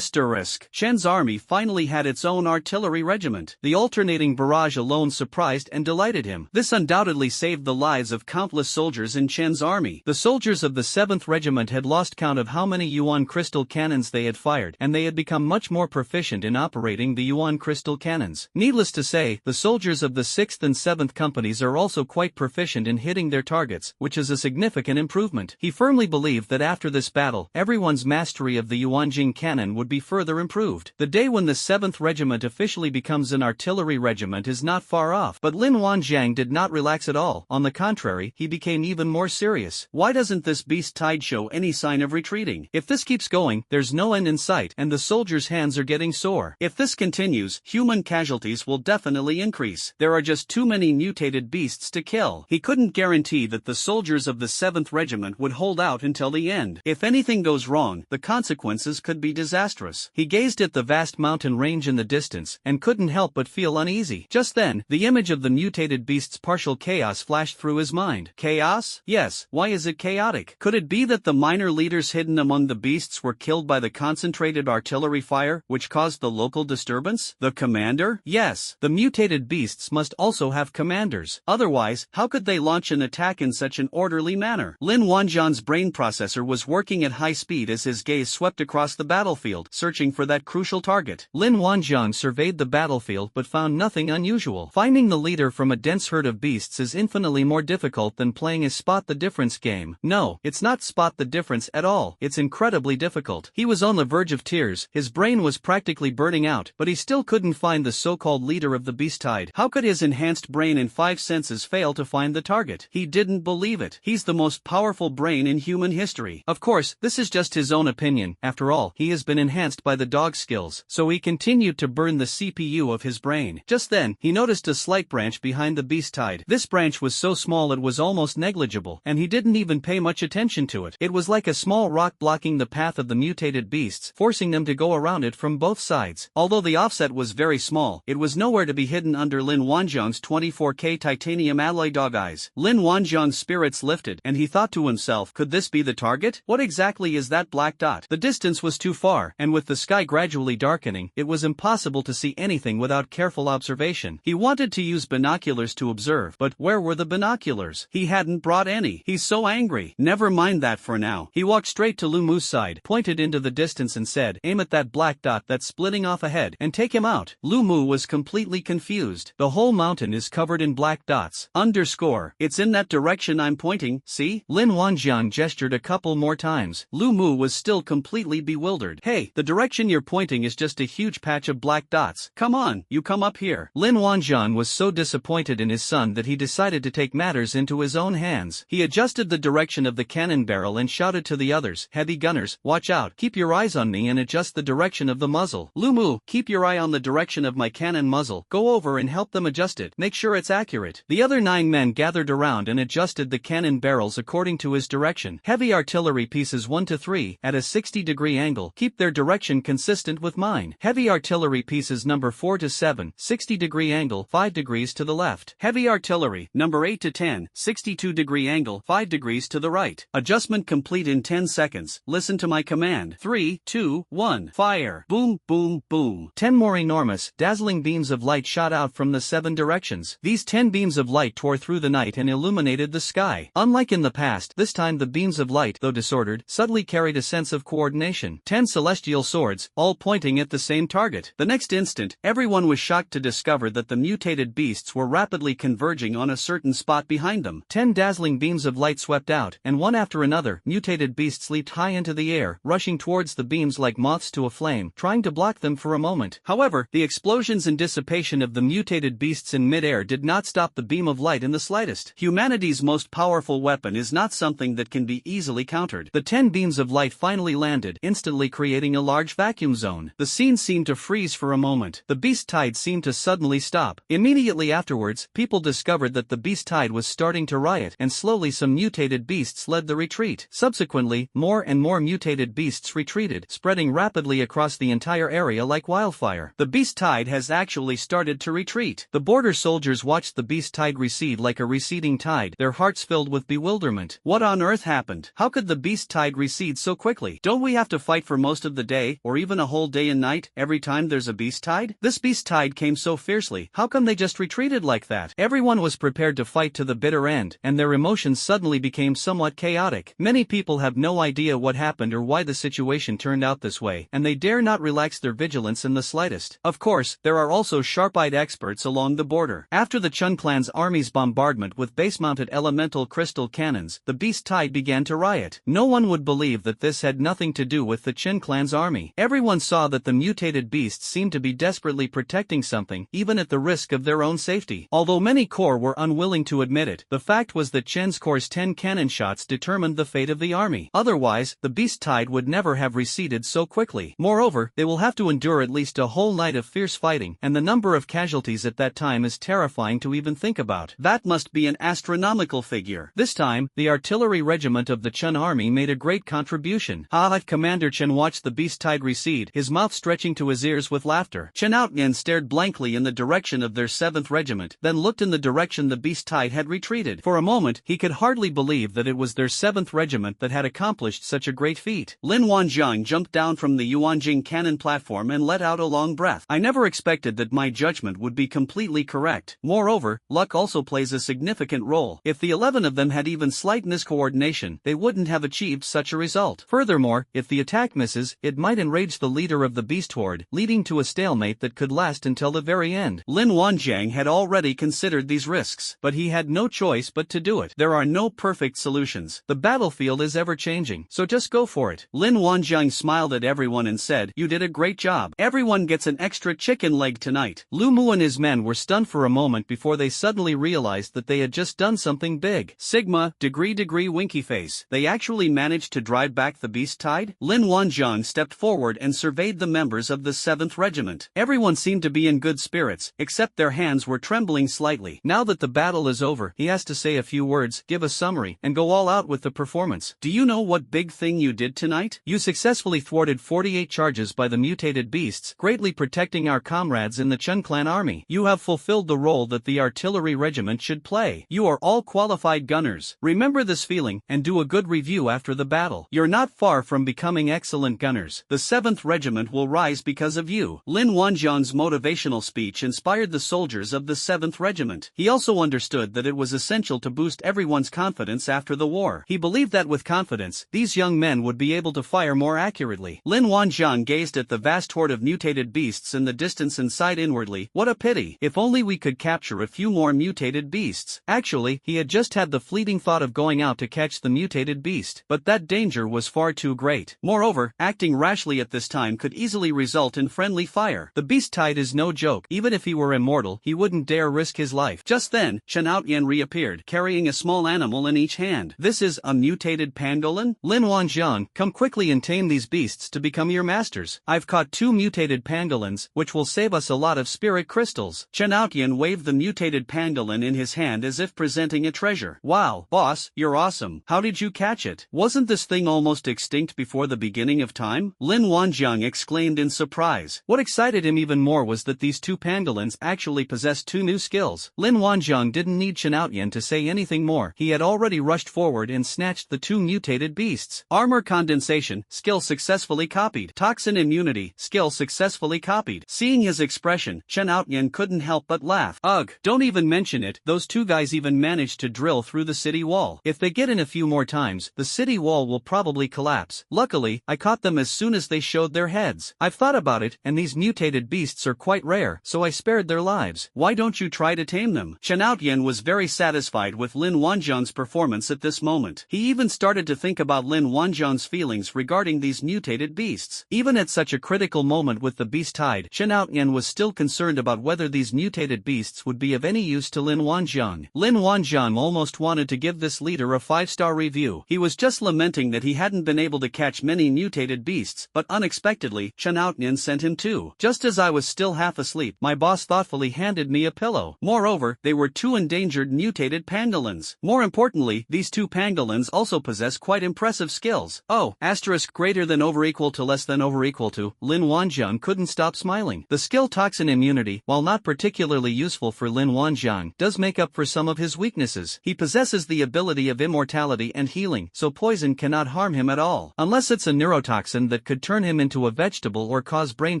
Chen's army finally had its own artillery regiment. The alternating barrage alone surprised and delighted him. This undoubtedly saved the lives of countless soldiers in Chen's army. The soldiers of the 7th Regiment had lost count of how many Yuan crystal cannons they had fired, and they had become much more proficient in operating the Yuan crystal cannons. Needless to say, the soldiers of the 6th and 7th companies are also quite proficient in hitting their targets, which is a significant improvement. He firmly believed that after this battle, everyone's mastery of the Yuanjing cannon would be further improved. The day when the 7th Regiment officially becomes an artillery regiment is not far off, but Lin Wanjiang did not relax at all. On the contrary, he became even more serious. Why doesn't this beast tide show any sign of retreating? If this keeps going, there's no end in sight, and the soldiers' hands are getting sore. If this continues, human casualties will definitely increase. There are just too many mutated beasts to kill. He couldn't guarantee that the soldiers of the 7th Regiment would hold out until the end. If anything goes wrong, the consequences could be disastrous. He gazed at the vast mountain range in the distance, and couldn't help but feel uneasy. Just then, the image of the mutated beast's partial chaos flashed through his mind. Chaos? Yes, why is it chaotic? Could it be that the minor leaders hidden among the beasts were killed by the concentrated artillery fire, which caused the local disturbance? The commander? Yes, the mutated beasts must also have commanders. Otherwise, how could they launch an attack in such an orderly manner? Lin Wanjiang's brain processor was working at high speed as his gaze swept across the battlefield, searching for that crucial target. Lin Wanjiang surveyed the battlefield but found nothing unusual. Finding the leader from a dense herd of beasts is infinitely more difficult than playing a spot the difference game. No, it's not spot the difference at all. It's incredibly difficult. He was on the verge of tears, his brain was practically burning out, but he still couldn't find the so-called leader of the beast tide. How could his enhanced brain in 5 senses fail to find the target? He didn't believe it. He's the most powerful brain in human history. Of course, this is just his own opinion. After all, he has been enhanced by the dog skills, so he continued to burn the CPU of his brain. Just then, he noticed a slight branch behind the beast tide. This branch was so small it was almost negligible, and he didn't even pay much attention to it. It was like a small rock blocking the path of the mutated beasts, forcing them to go around it from both sides. Although the offset was very small, it was nowhere to be hidden under Lin Wanjiang's 24K titanium alloy dog eyes. Lin Wanjiang's spirits lifted, and he thought to himself, could this be the target? What exactly is that black dot? The distance was too far, and with the sky gradually darkening, it was impossible to see anything without careful observation. He wanted to use binoculars to observe, but where were the binoculars? He hadn't brought any. He's so angry. Never mind that for now. He walked straight to Lu Mu's side, pointed into the distance and said, aim at that black dot that's splitting off ahead, and take him out. Lu Mu was completely confused. The whole mountain is covered in black dots. It's in that direction I'm pointing, see? Lin Wanjiang gestured a couple more times. Lu Mu was still completely bewildered. Hey, the direction you're pointing is just a huge patch of black dots. Come on, you come up here. Lin Wanjiang was so disappointed in his son that he decided to take matters into his own hands. He adjusted the direction of the cannon barrel and shouted to the others, heavy gunners, watch out, keep your eyes on me and adjust the direction of the muzzle. Lu Mu, keep your eye on the direction of my cannon muzzle. Go over and help them adjust it. Make sure it's accurate. The other 9 men gathered around and adjusted the cannon barrels according to his direction. Heavy artillery pieces 1 to 3, at a 60-degree angle, keep their direction consistent with mine. Heavy artillery pieces number 4 to 7, 60-degree angle, 5 degrees to the left. Heavy artillery, number 8 to 10, 62-degree angle, 5 degrees to the right. Adjustment complete in 10 seconds. Listen to my command. 3, 2, 1, fire. Boom, boom, boom. 10 more enormous, dazzling beams of light shot out from the 7 directions. These 10 beams of light tore through the night and illuminated the sky. Unlike in the past, this time the beams of light, though disordered, subtly carried a sense of coordination. 10 celestial swords, all pointing at the same target. The next instant, everyone was shocked to discover that the mutated beasts were rapidly converging on a certain spot behind them. 10 dazzling beams of light swept out, and one after another, mutated beasts leaped high into the air, rushing towards the beams like moths to a flame, trying to block them for a moment. However, the explosions and dissipation of the mutated beasts in mid-air did not stop the beam of light in the slightest. Humanity's most powerful weapon is not something that can be easily countered. The 10 beams of light finally landed, instantly creating a large vacuum zone. The scene seemed to freeze for a moment. The beast tide seemed to suddenly stop. Immediately afterwards, people discovered that the beast tide was starting to riot, and slowly some mutated beasts led the retreat. Subsequently, more and more mutated beasts retreated, spreading rapidly across the entire area like wildfire. The beast tide has actually started to retreat. The border soldiers watched the beast tide recede like a receding tide, their hearts filled with bewilderment. What on earth happened? How could the beast tide recede so quickly? Don't we have to fight for most of the day, or even a whole day and night, every time there's a beast tide? This beast tide came so fiercely. How come they just retreated like that? Everyone was prepared to fight to the bitter end, and their emotions suddenly became somewhat chaotic. Many people have no idea what happened or why the situation turned out this way, and they dare not relax their vigilance in the slightest. Of course, there are also sharp-eyed experts along the border. After the Chun clan's army's bombardment with base-mounted elemental crystal cannons, the beast tide began to riot. No one would believe that this had nothing to do with the Chun clan's army. Everyone saw that the mutated beasts seemed to be desperately protecting something, even at the risk of their own safety. Although many corps were unwilling to admit it, the fact was that Chen's corps' 10 cannon shots determined the fate of the army. Otherwise, the beast tide would never have receded so quickly. Moreover, they will have to endure at least a whole night of fierce fighting, and the number of casualties at that time is terrifying to even think about. That must be an astronomical figure. This time, the artillery regiment of the Chun army made a great contribution. Commander Chen watched the beast tide recede, his mouth stretching to his ears with laughter. Chen Outyan stared blankly in the direction of their 7th regiment, then looked in the direction the beast tide had retreated. For a moment, he could hardly believe that it was their 7th regiment that had accomplished such a great feat. Lin Wanjiang jumped down from the Yuanjing cannon platform and let out a long breath. I never expected that my judgment would be completely correct. Moreover, luck also plays a significant role. If the 11 of them had even slight miscoordination, they wouldn't have achieved such a result. Furthermore, if the attack misses, it might enrage the leader of the beast horde, leading to a stalemate that could last until the very end. Lin Wanjiang had already considered these risks, but he had no choice but to do it. There are no perfect solutions. The battlefield is ever-changing, so just go for it. Lin Wanjiang smiled at everyone and said, "You did a great job. Everyone gets an extra chicken leg tonight." Lu Mu and his men were stunned for a moment before they suddenly realized that they had just done something big. Sigma, degree winky face. They actually managed to drive back the beast tide? Lin Wanjiang stepped forward and surveyed the members of the 7th regiment. Everyone seemed to be in good spirits, except their hands were trembling slightly. Now that the battle is over, he has to say a few words, give a summary, and go all out with the performance. Do you know what big thing you did tonight? You successfully thwarted 48 charges by the mutated beasts, greatly protecting our comrades in the Chun clan army. You have fulfilled the role that the artillery regiment should play. You are all qualified gunners. Remember this feeling, and do a good review after the battle. You're not far from becoming excellent gunners. The 7th regiment will rise because of you. Lin Wanjiang's motivational speech inspired the soldiers of the 7th regiment. He also understood that it was essential to boost everyone's confidence after the war. He believed that with confidence, these young men would be able to fire more accurately. Lin Wanjiang gazed at the vast horde of mutated beasts in the distance and sighed inwardly, what a pity. If only we could capture a few more mutated beasts. Actually, he had just had the fleeting thought of going out to catch the mutated beast, but that danger was far too great. Moreover, acting rashly at this time could easily result in friendly fire. The beast tide is no joke. Even if he were immortal, he wouldn't dare risk his life. Just then, Chen Outyan reappeared, carrying a small animal in each hand. This is a mutated pangolin? Lin Wanjiang, come quickly and tame these beasts to become your masters. I've caught 2 mutated pangolins, which will save us a lot of spirit crystals. Chen Outyan waved the mutated pangolin in his hand as if presenting a treasure. Wow, boss, you're awesome. How did you catch it? Wasn't this thing almost extinct before the beginning of time? Lin Wanjiang exclaimed in surprise. What excited him even more was that these 2 pangolins actually possessed 2 new skills. Lin Wanjiang didn't need Chen Outyan to say anything more. He had already rushed forward and snatched the 2 mutated beasts. Armor condensation, skill successfully copied. Toxin immunity, skill successfully copied. Seeing his expression, Chen Outyan couldn't help but laugh. Ugh, don't even mention it. Those 2 guys even managed to drill through the city wall. If they get in a few more times, the city wall will probably collapse. Luckily, I caught them as soon as they showed their heads. I've thought about it, and these mutated beasts are quite rare, so I spared their lives. Why don't you try to tame them? Chen Outyan was very satisfied with Lin Wanjiang's Wanjiang's performance at this moment. He even started to think about Lin Wanjiang's feelings regarding these mutated beasts. Even at such a critical moment with the beast tied, Chen Outyan was still concerned about whether these mutated beasts would be of any use to Lin Wanjiang. Lin Wanjiang almost wanted to give this leader a 5-star review. He was just lamenting that he hadn't been able to catch many mutated beasts, but unexpectedly, Chen Outyan sent him two. Just as I was still half asleep, my boss thoughtfully handed me a pillow. Moreover, they were two endangered mutated pangolins. More importantly, these two pangolins also possess quite impressive skills. Oh, asterisk greater than over equal to less than over equal to. Lin Wanjiang couldn't stop smiling. The skill toxin immunity, while not particularly useful for Lin Wanjiang, does make up for some of his weaknesses. He possesses the ability of immortality and healing, so poison cannot harm him at all, unless it's a neurotoxin that could turn him into a vegetable or cause brain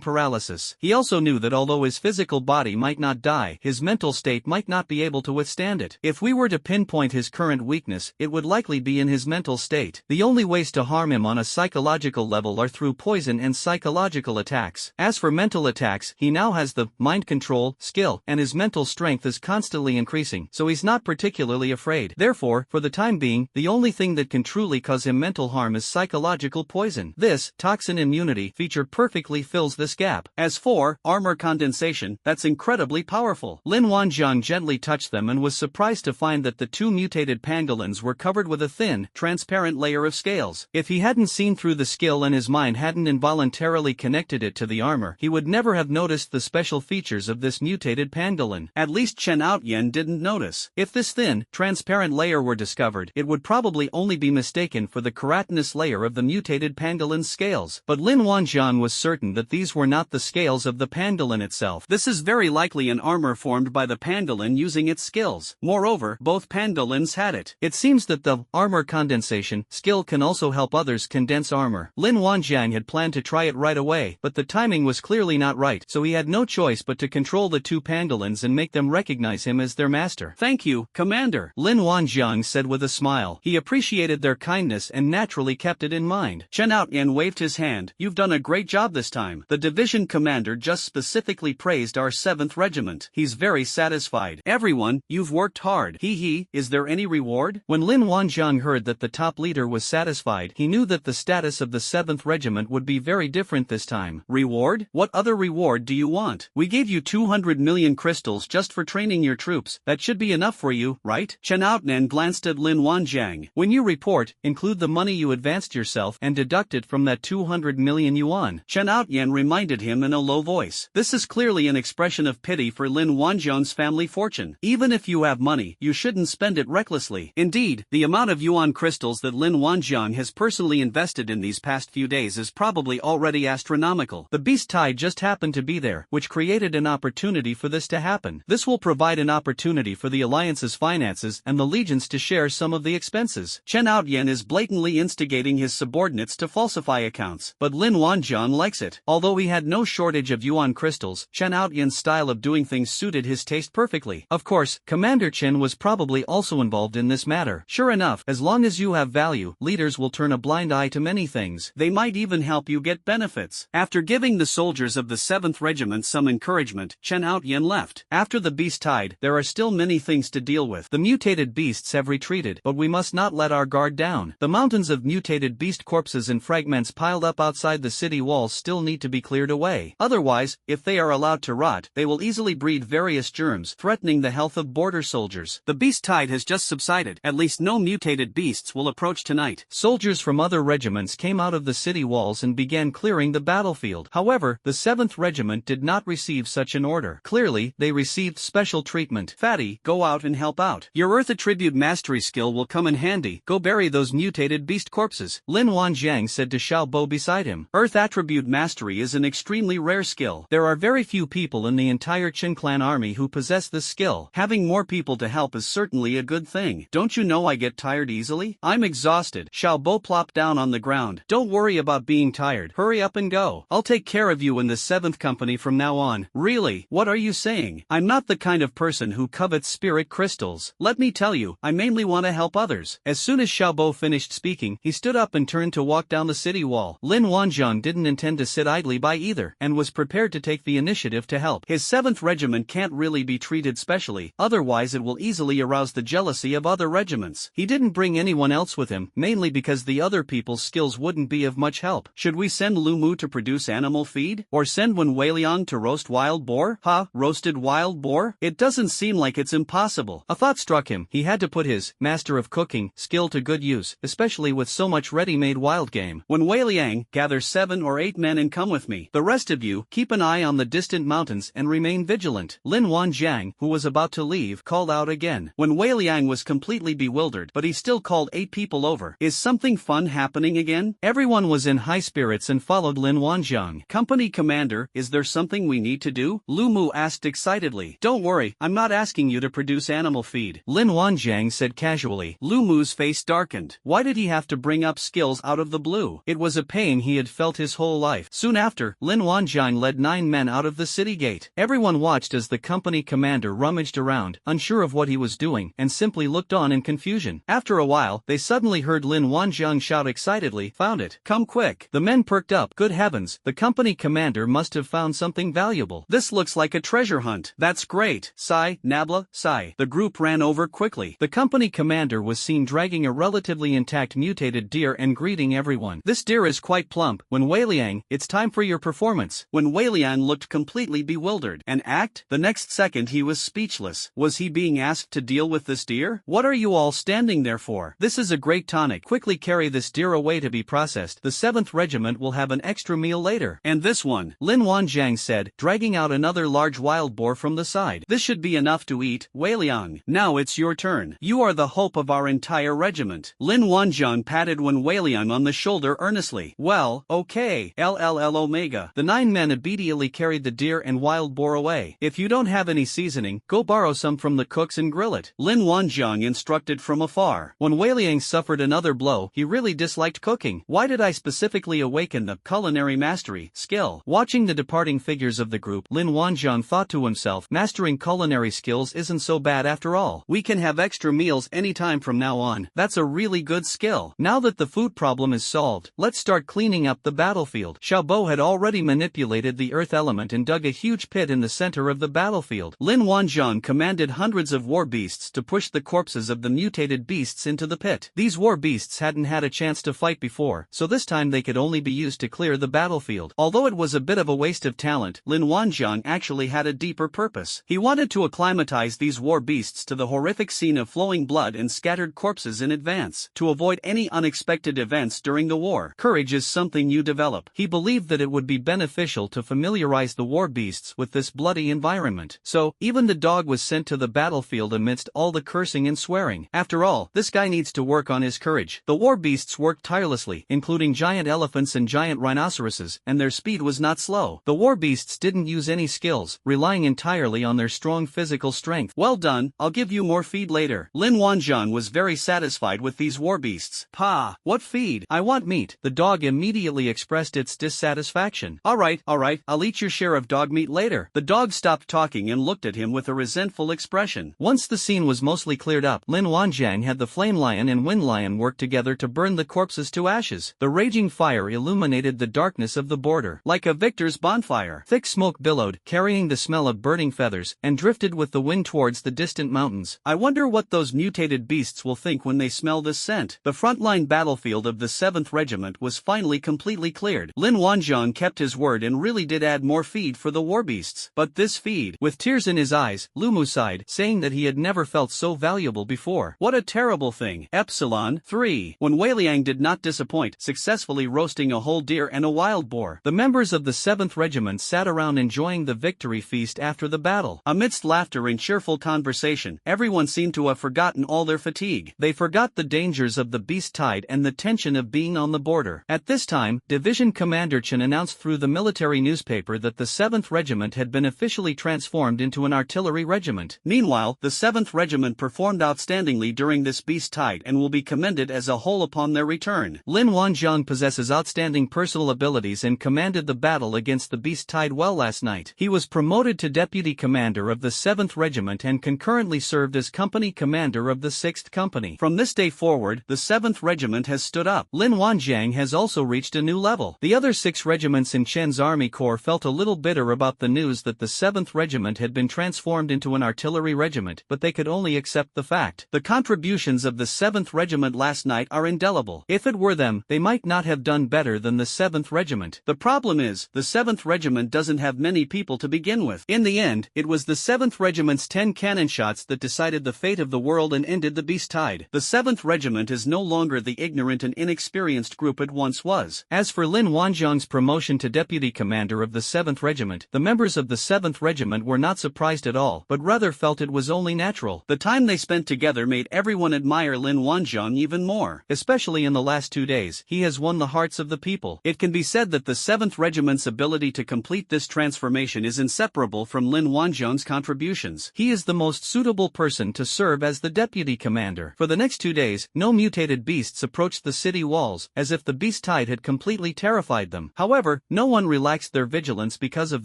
paralysis. He also knew that although his physical body might not die, his mental state might not be able to withstand it. If we were to pinpoint his current weakness, it would likely be in his mental state. The only ways to harm him on a psychological level are through poison and psychological attacks. As for mental attacks, he now has the mind control skill, and his mental strength is constantly increasing, so he's not particularly afraid. Therefore, for the time being, the only thing that can truly cause him mental harm is psychological poison. This toxin immunity feature perfectly fills this gap. As for armor condensation, that's incredibly powerful. Lin Wanjiang gently touched them and was surprised to find that the two mutated pangolins were covered with a thin, transparent layer of scales. If he hadn't seen through the skill and his mind hadn't involuntarily connected it to the armor, he would never have noticed the special features of this mutated pangolin. At least Chen Outyan didn't notice. If this thin, transparent layer were discovered, it would probably only be mistaken for the keratinous layer of the mutated pangolin's scales. But Lin Wanjiang was certain that these were not the scales of the pangolin itself. This is very likely an armor formed by the pangolin using its skills. Moreover, both pangolins had it. It seems that the armor condensation skill can also help others condense armor. Lin Wanjiang had planned to try it right away, but the timing was clearly not right, so he had no choice but to control the two pangolins and make them recognize him as their master. "Thank you, Commander," Lin Wanjiang said with a smile. He appreciated their kindness and naturally kept it in mind. Chen Outyan waved his hand. "You've done a great job this time. The division commander just specifically praised our 7th Regiment. He's very satisfied. Everyone, you've worked hard. Hee. Is there any reward?" When Lin Wanjiang heard that the top leader was satisfied, he knew that the status of the 7th Regiment would be very different this time. "Reward? What other reward do you want? We gave you 200 million crystals just for training your troops. That should be enough for you, right?" Chen Outyan glanced at Lin Wanjiang. "When you report, include the money you advanced yourself and deduct it from that 200 million yuan. Chen Outyan reminded him in a low voice. This is clearly an expression of pity for Lin Wanjiang's family fortune. Even if you have money, you shouldn't spend it recklessly. Indeed, the amount of yuan crystals that Lin Wanjiang has personally invested in these past few days is probably already astronomical. The beast tide just happened to be there, which created an opportunity for this to happen. This will provide an opportunity for the Alliance's finances and the legions to share some of the expenses. Chen Outyan is blatantly instigating his subordinates to falsify accounts, but Lin Wanjiang likes it. Although he had no shortage of yuan crystals, Chen Outyan's style of doing things suited his taste perfectly. Of course, Commander Chen was probably also involved in this matter. Sure enough, as long as you have value, leaders will turn a blind eye to many things. They might even help you get benefits. After giving the soldiers of the 7th Regiment some encouragement, Chen Outyan left. After the beast tide, there are still many things to deal with. The mutated beasts have retreated, but we must not let our guard down. The mountains of mutated beast corpses and fragments piled up outside the city walls still need to be cleared away. Otherwise, if they are allowed to rot, they will easily breed various germs, threatening the health of border soldiers. The beast tide has just subsided. At least no mutated beasts will approach tonight. Soldiers from other regiments came out of the city walls and began clearing the battlefield. However, the 7th Regiment did not receive such an order. Clearly, they received special treatment. "Fatty, go out and help out. Your Earth attribute mastery skill will come in handy. Go bury those mutated beast corpses," Lin Wanjiang said to Xiao Bo beside him. Earth attribute mastery is an extremely rare skill. There are very few people in the entire Qin clan army who possess this skill. Having more people to help is certainly a good thing. "Don't you know I get tired easily? I'm exhausted." Xiao Bo plopped down on the ground. "Don't worry about being tired. Hurry up and go. I'll take care of you in the 7th Company from now on." "Really? What are you saying? I'm not the kind of person who covets spirit crystals. Let me tell you, I mainly want to help others." As soon as Xiao Bo finished speaking, he stood up and turned to walk down the city wall. Lin Wanjiang didn't intend to sit idly by either, and was prepared to take the initiative to help. His 7th Regiment can't really be treated specially, otherwise it will easily arouse the jealousy loyalty of other regiments. He didn't bring anyone else with him, mainly because the other people's skills wouldn't be of much help. Should we send Lu Mu to produce animal feed? Or send Wen Weiliang to roast wild boar? Roasted wild boar? It doesn't seem like it's impossible. A thought struck him. He had to put his master of cooking skill to good use, especially with so much ready-made wild game. Wen Weiliang, gather 7 or 8 men and come with me. The rest of you, keep an eye on the distant mountains and remain vigilant. Lin Wanjiang, who was about to leave, called out again. Wen Weiliang was completely bewildered, but he still called 8 people over. Is something fun happening again? Everyone was in high spirits and followed Lin Wanjiang. Company commander, is there something we need to do? Lu Mu asked excitedly. Don't worry, I'm not asking you to produce animal feed. Lin Wanjiang said casually. Lu Mu's face darkened. Why did he have to bring up skills out of the blue? It was a pain he had felt his whole life. Soon after, Lin Wanjiang led 9 men out of the city gate. Everyone watched as the company commander rummaged around, unsure of what he was doing, and simply looked on in confusion. After a while, they suddenly heard Lin Wanjiang shout excitedly, "Found it! Come quick!" The men perked up. Good heavens, the company commander must have found something valuable. This looks like a treasure hunt. That's great. Sai, Nabla, Sai. The group ran over quickly. The company commander was seen dragging a relatively intact mutated deer and greeting everyone. This deer is quite plump. Wen Weiliang, it's time for your performance. Wen Weiliang looked completely bewildered. An act? The next second he was speechless. Was he being asked to deal with this deer? What are you all standing there for? This is a great tonic. Quickly carry this deer away to be processed. The 7th Regiment will have an extra meal later. And this one, Lin Wanjiang said, dragging out another large wild boar from the side. This should be enough to eat, Weiliang. Now it's your turn. You are the hope of our entire regiment. Lin Wanjiang patted Wen Weiliang on the shoulder earnestly. Well, okay, LLL Omega. The 9 men immediately carried the deer and wild boar away. If you don't have any seasoning, go borrow some from the cooks and grill it. Lin Wanjiang instructed from afar. When Weiliang suffered another blow, he really disliked cooking. Why did I specifically awaken the culinary mastery skill? Watching the departing figures of the group, Lin Wanjiang thought to himself, mastering culinary skills isn't so bad after all. We can have extra meals anytime from now on. That's a really good skill. Now that the food problem is solved, let's start cleaning up the battlefield. Xiaobo had already manipulated the earth element and dug a huge pit in the center of the battlefield. Lin Wanjiang commanded hundreds of war beasts to push the corpses of the mutated beasts into the pit. These war beasts hadn't had a chance to fight before, so this time they could only be used to clear the battlefield. Although it was a bit of a waste of talent, Lin Wanjiang actually had a deeper purpose. He wanted to acclimatize these war beasts to the horrific scene of flowing blood and scattered corpses in advance, to avoid any unexpected events during the war. Courage is something you develop. He believed that it would be beneficial to familiarize the war beasts with this bloody environment. So, even the dog was sent to the battlefield amidst all the cursing and swearing. After all, this guy needs to work on his courage. The war beasts worked tirelessly, including giant elephants and giant rhinoceroses, and their speed was not slow. The war beasts didn't use any skills, relying entirely on their strong physical strength. Well done, I'll give you more feed later. Lin Wanjiang was very satisfied with these war beasts. Pa, what feed? I want meat. The dog immediately expressed its dissatisfaction. Alright, I'll eat your share of dog meat later. The dog stopped talking and looked at him with a resentful expression. Once the scene was mostly cleared up, Lin Wanjiang had the flame lion and wind lion work together to burn the corpses to ashes. The raging fire illuminated the darkness of the border. Like a victor's bonfire, thick smoke billowed, carrying the smell of burning feathers, and drifted with the wind towards the distant mountains. I wonder what those mutated beasts will think when they smell this scent. The frontline battlefield of the 7th Regiment was finally completely cleared. Lin Wanjiang kept his word and really did add more feed for the war beasts. But this feed, with tears in his eyes, Lu Mu sighed, saying that he had never felt so valuable before. What a terrible thing. Epsilon 3. When Weiliang did not disappoint, successfully roasting a whole deer and a wild boar, the members of the 7th Regiment sat around enjoying the victory feast after the battle. Amidst laughter and cheerful conversation, everyone seemed to have forgotten all their fatigue. They forgot the dangers of the beast tide and the tension of being on the border. At this time, Division Commander Chen announced through the military newspaper that the 7th Regiment had been officially transformed into an artillery regiment. Meanwhile, the 7th Regiment performed outstandingly during this beast tide and will be commended as a whole upon their return. Lin Wanjiang possesses outstanding personal abilities and commanded the battle against the beast tide well last night. He was promoted to deputy commander of the 7th Regiment and concurrently served as company commander of the 6th Company. From this day forward, the 7th Regiment has stood up. Lin Wanjiang has also reached a new level. The other 6 regiments in Chen's Army Corps felt a little bitter about the news that the 7th Regiment had been transformed into an artillery regiment, but they could only accept the the fact. The contributions of the 7th Regiment last night are indelible. If it were them, they might not have done better than the 7th Regiment. The problem is, the 7th Regiment doesn't have many people to begin with. In the end, it was the 7th Regiment's 10 cannon shots that decided the fate of the world and ended the beast tide. The 7th Regiment is no longer the ignorant and inexperienced group it once was. As for Lin Wanzhang's promotion to deputy commander of the 7th Regiment, the members of the 7th Regiment were not surprised at all, but rather felt it was only natural. The time they spent together made everyone admire Lin Wanzhang even more. Especially in the last 2 days, he has won the hearts of the people. It can be said that the 7th Regiment's ability to complete this transformation is inseparable from Lin Wanzhang's contributions. He is the most suitable person to serve as the deputy commander. For the next 2 days, no mutated beasts approached the city walls, as if the beast tide had completely terrified them. However, no one relaxed their vigilance because of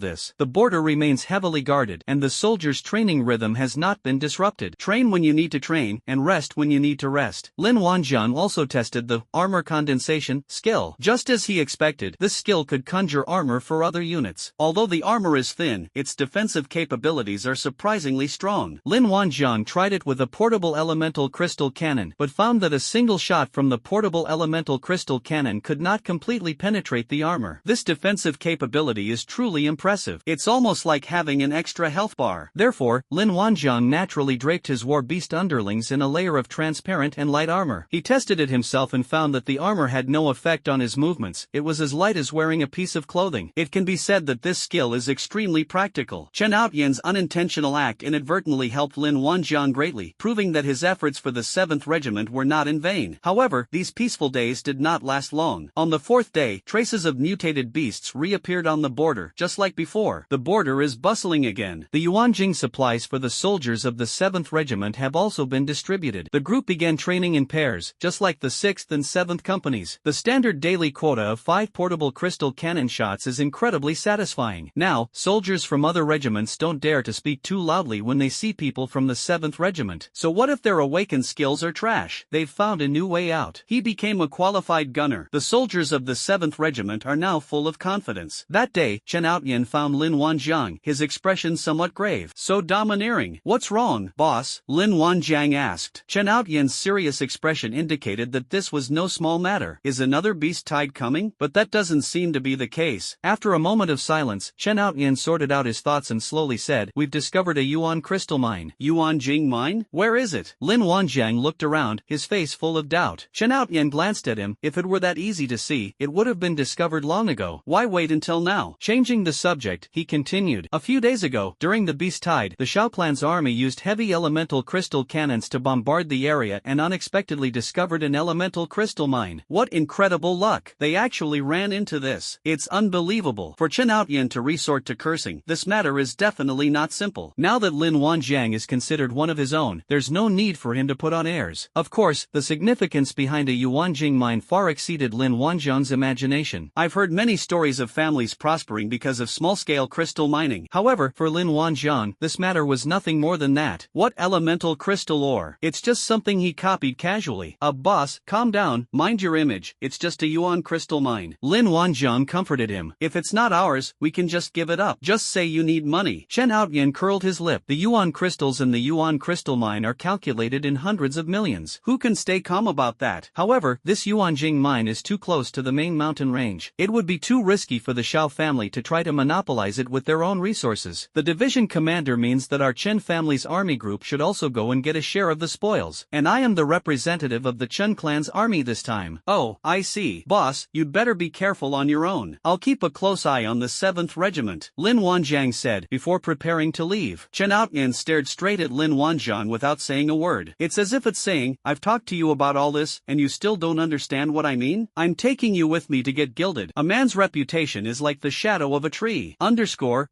this. The border remains heavily guarded, and the soldiers' training rhythm has not been disrupted. Train when you need to train, and rest when you need to rest. Lin Wanzhang also tested the armor condensation skill. Just as he expected, this skill could conjure armor for other units. Although the armor is thin, its defensive capabilities are surprisingly strong. Lin Wanzhang tried it with a portable elemental crystal cannon, but found that a single shot from the portable elemental crystal cannon could not completely penetrate the armor. This defensive capability is truly impressive. It's almost like having an extra health bar. Therefore, Lin Wanzhang naturally draped his war beast underlings in a layer of transparent and light armor. He tested it himself and found that the armor had no effect on his movements. It was as light as wearing a piece of clothing. It can be said that this skill is extremely practical. Chen Outyan's unintentional act inadvertently helped Lin Wanzhang greatly, proving that his efforts for the 7th Regiment were not in vain. However, these peaceful days did not last long. On the 4th day, traces of mutated beasts reappeared on the border, just like before. The border is bustling again. The Yuanjing supplies for the soldiers of the 7th Regiment have also been distributed. The group began training in pairs, just like the 6th and 7th companies. The standard daily quota of 5 portable crystal cannon shots is incredibly satisfying. Now, soldiers from other regiments don't dare to speak too loudly when they see people from the 7th Regiment. So what if their awakened skills are trash? They've found a new way out. He became a qualified gunner. The soldiers of the 7th Regiment are now full of confidence. That day, Chen Outyan found Lin Wanzhang, his expression somewhat grave. So domineering. What's wrong, boss? Lin Wanzhang asked. Chen Outyan's serious expression indicated that this was no small matter. Is another beast tide coming? But that doesn't seem to be the case. After a moment of silence, Chen Outyan sorted out his thoughts and slowly said, "We've discovered a Yuan crystal mine." Yuanjing mine? Where is it? Lin Wanzhang looked around, his face full of doubt. Chen Outyan glanced at him. If it were that easy to see, it would have been discovered long ago. Why wait until now? Changing the subject, he continued. A few days ago, during the beast tide, the Shao clan's army used heavy elemental crystal cannons to bombard the area and unexpectedly discovered an elemental crystal mine. What incredible luck! They actually ran into this. It's unbelievable. For Chen Outyan to resort to cursing, this matter is definitely not simple. Now that Lin Wanzhang is considered one of his own, there's no need for him to put on airs. Of course, the significance behind a Yuanjing mine far exceeded Lin Wanzhang's imagination. I've heard many stories of families prospering because of small-scale crystal mining. However, for Lin Wanzhang, this matter was nothing more than that. What elemental crystal ore? It's just something he copied casually. Boss, calm down, mind your image, it's just a Yuan crystal mine. Lin Wanzhang comforted him. If it's not ours, we can just give it up. Just say you need money. Chen Outyan curled his lip. The Yuan crystals in the Yuan crystal mine are calculated in hundreds of millions. Who can stay calm about that? However, this Yuanjing mine is too close to the main mountain range. It would be too risky for the Shao family to try to monopolize it with their own resources. The division commander means that our Chen family's army group should also go and get a share of the spoils. And I am the representative of the Chen clan's army this time. Oh, I see. Boss, you'd better be careful on your own. I'll keep a close eye on the 7th Regiment, Lin Wanzhang said, before preparing to leave. Chen Outyan stared straight at Lin Wanzhang without saying a word. It's as if it's saying, I've talked to you about all this, and you still don't understand what I mean? I'm taking you with me to get gilded. A man's reputation is like the shadow of a tree.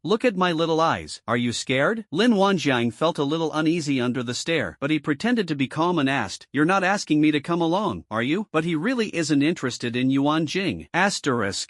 Look at my little eyes. Are you scared? Lin Wanzhang felt a little uneasy under the stare, but he pretended to be calm and asked, "You're not asking me to come along, are you?" But he really isn't interested in Yuanjing.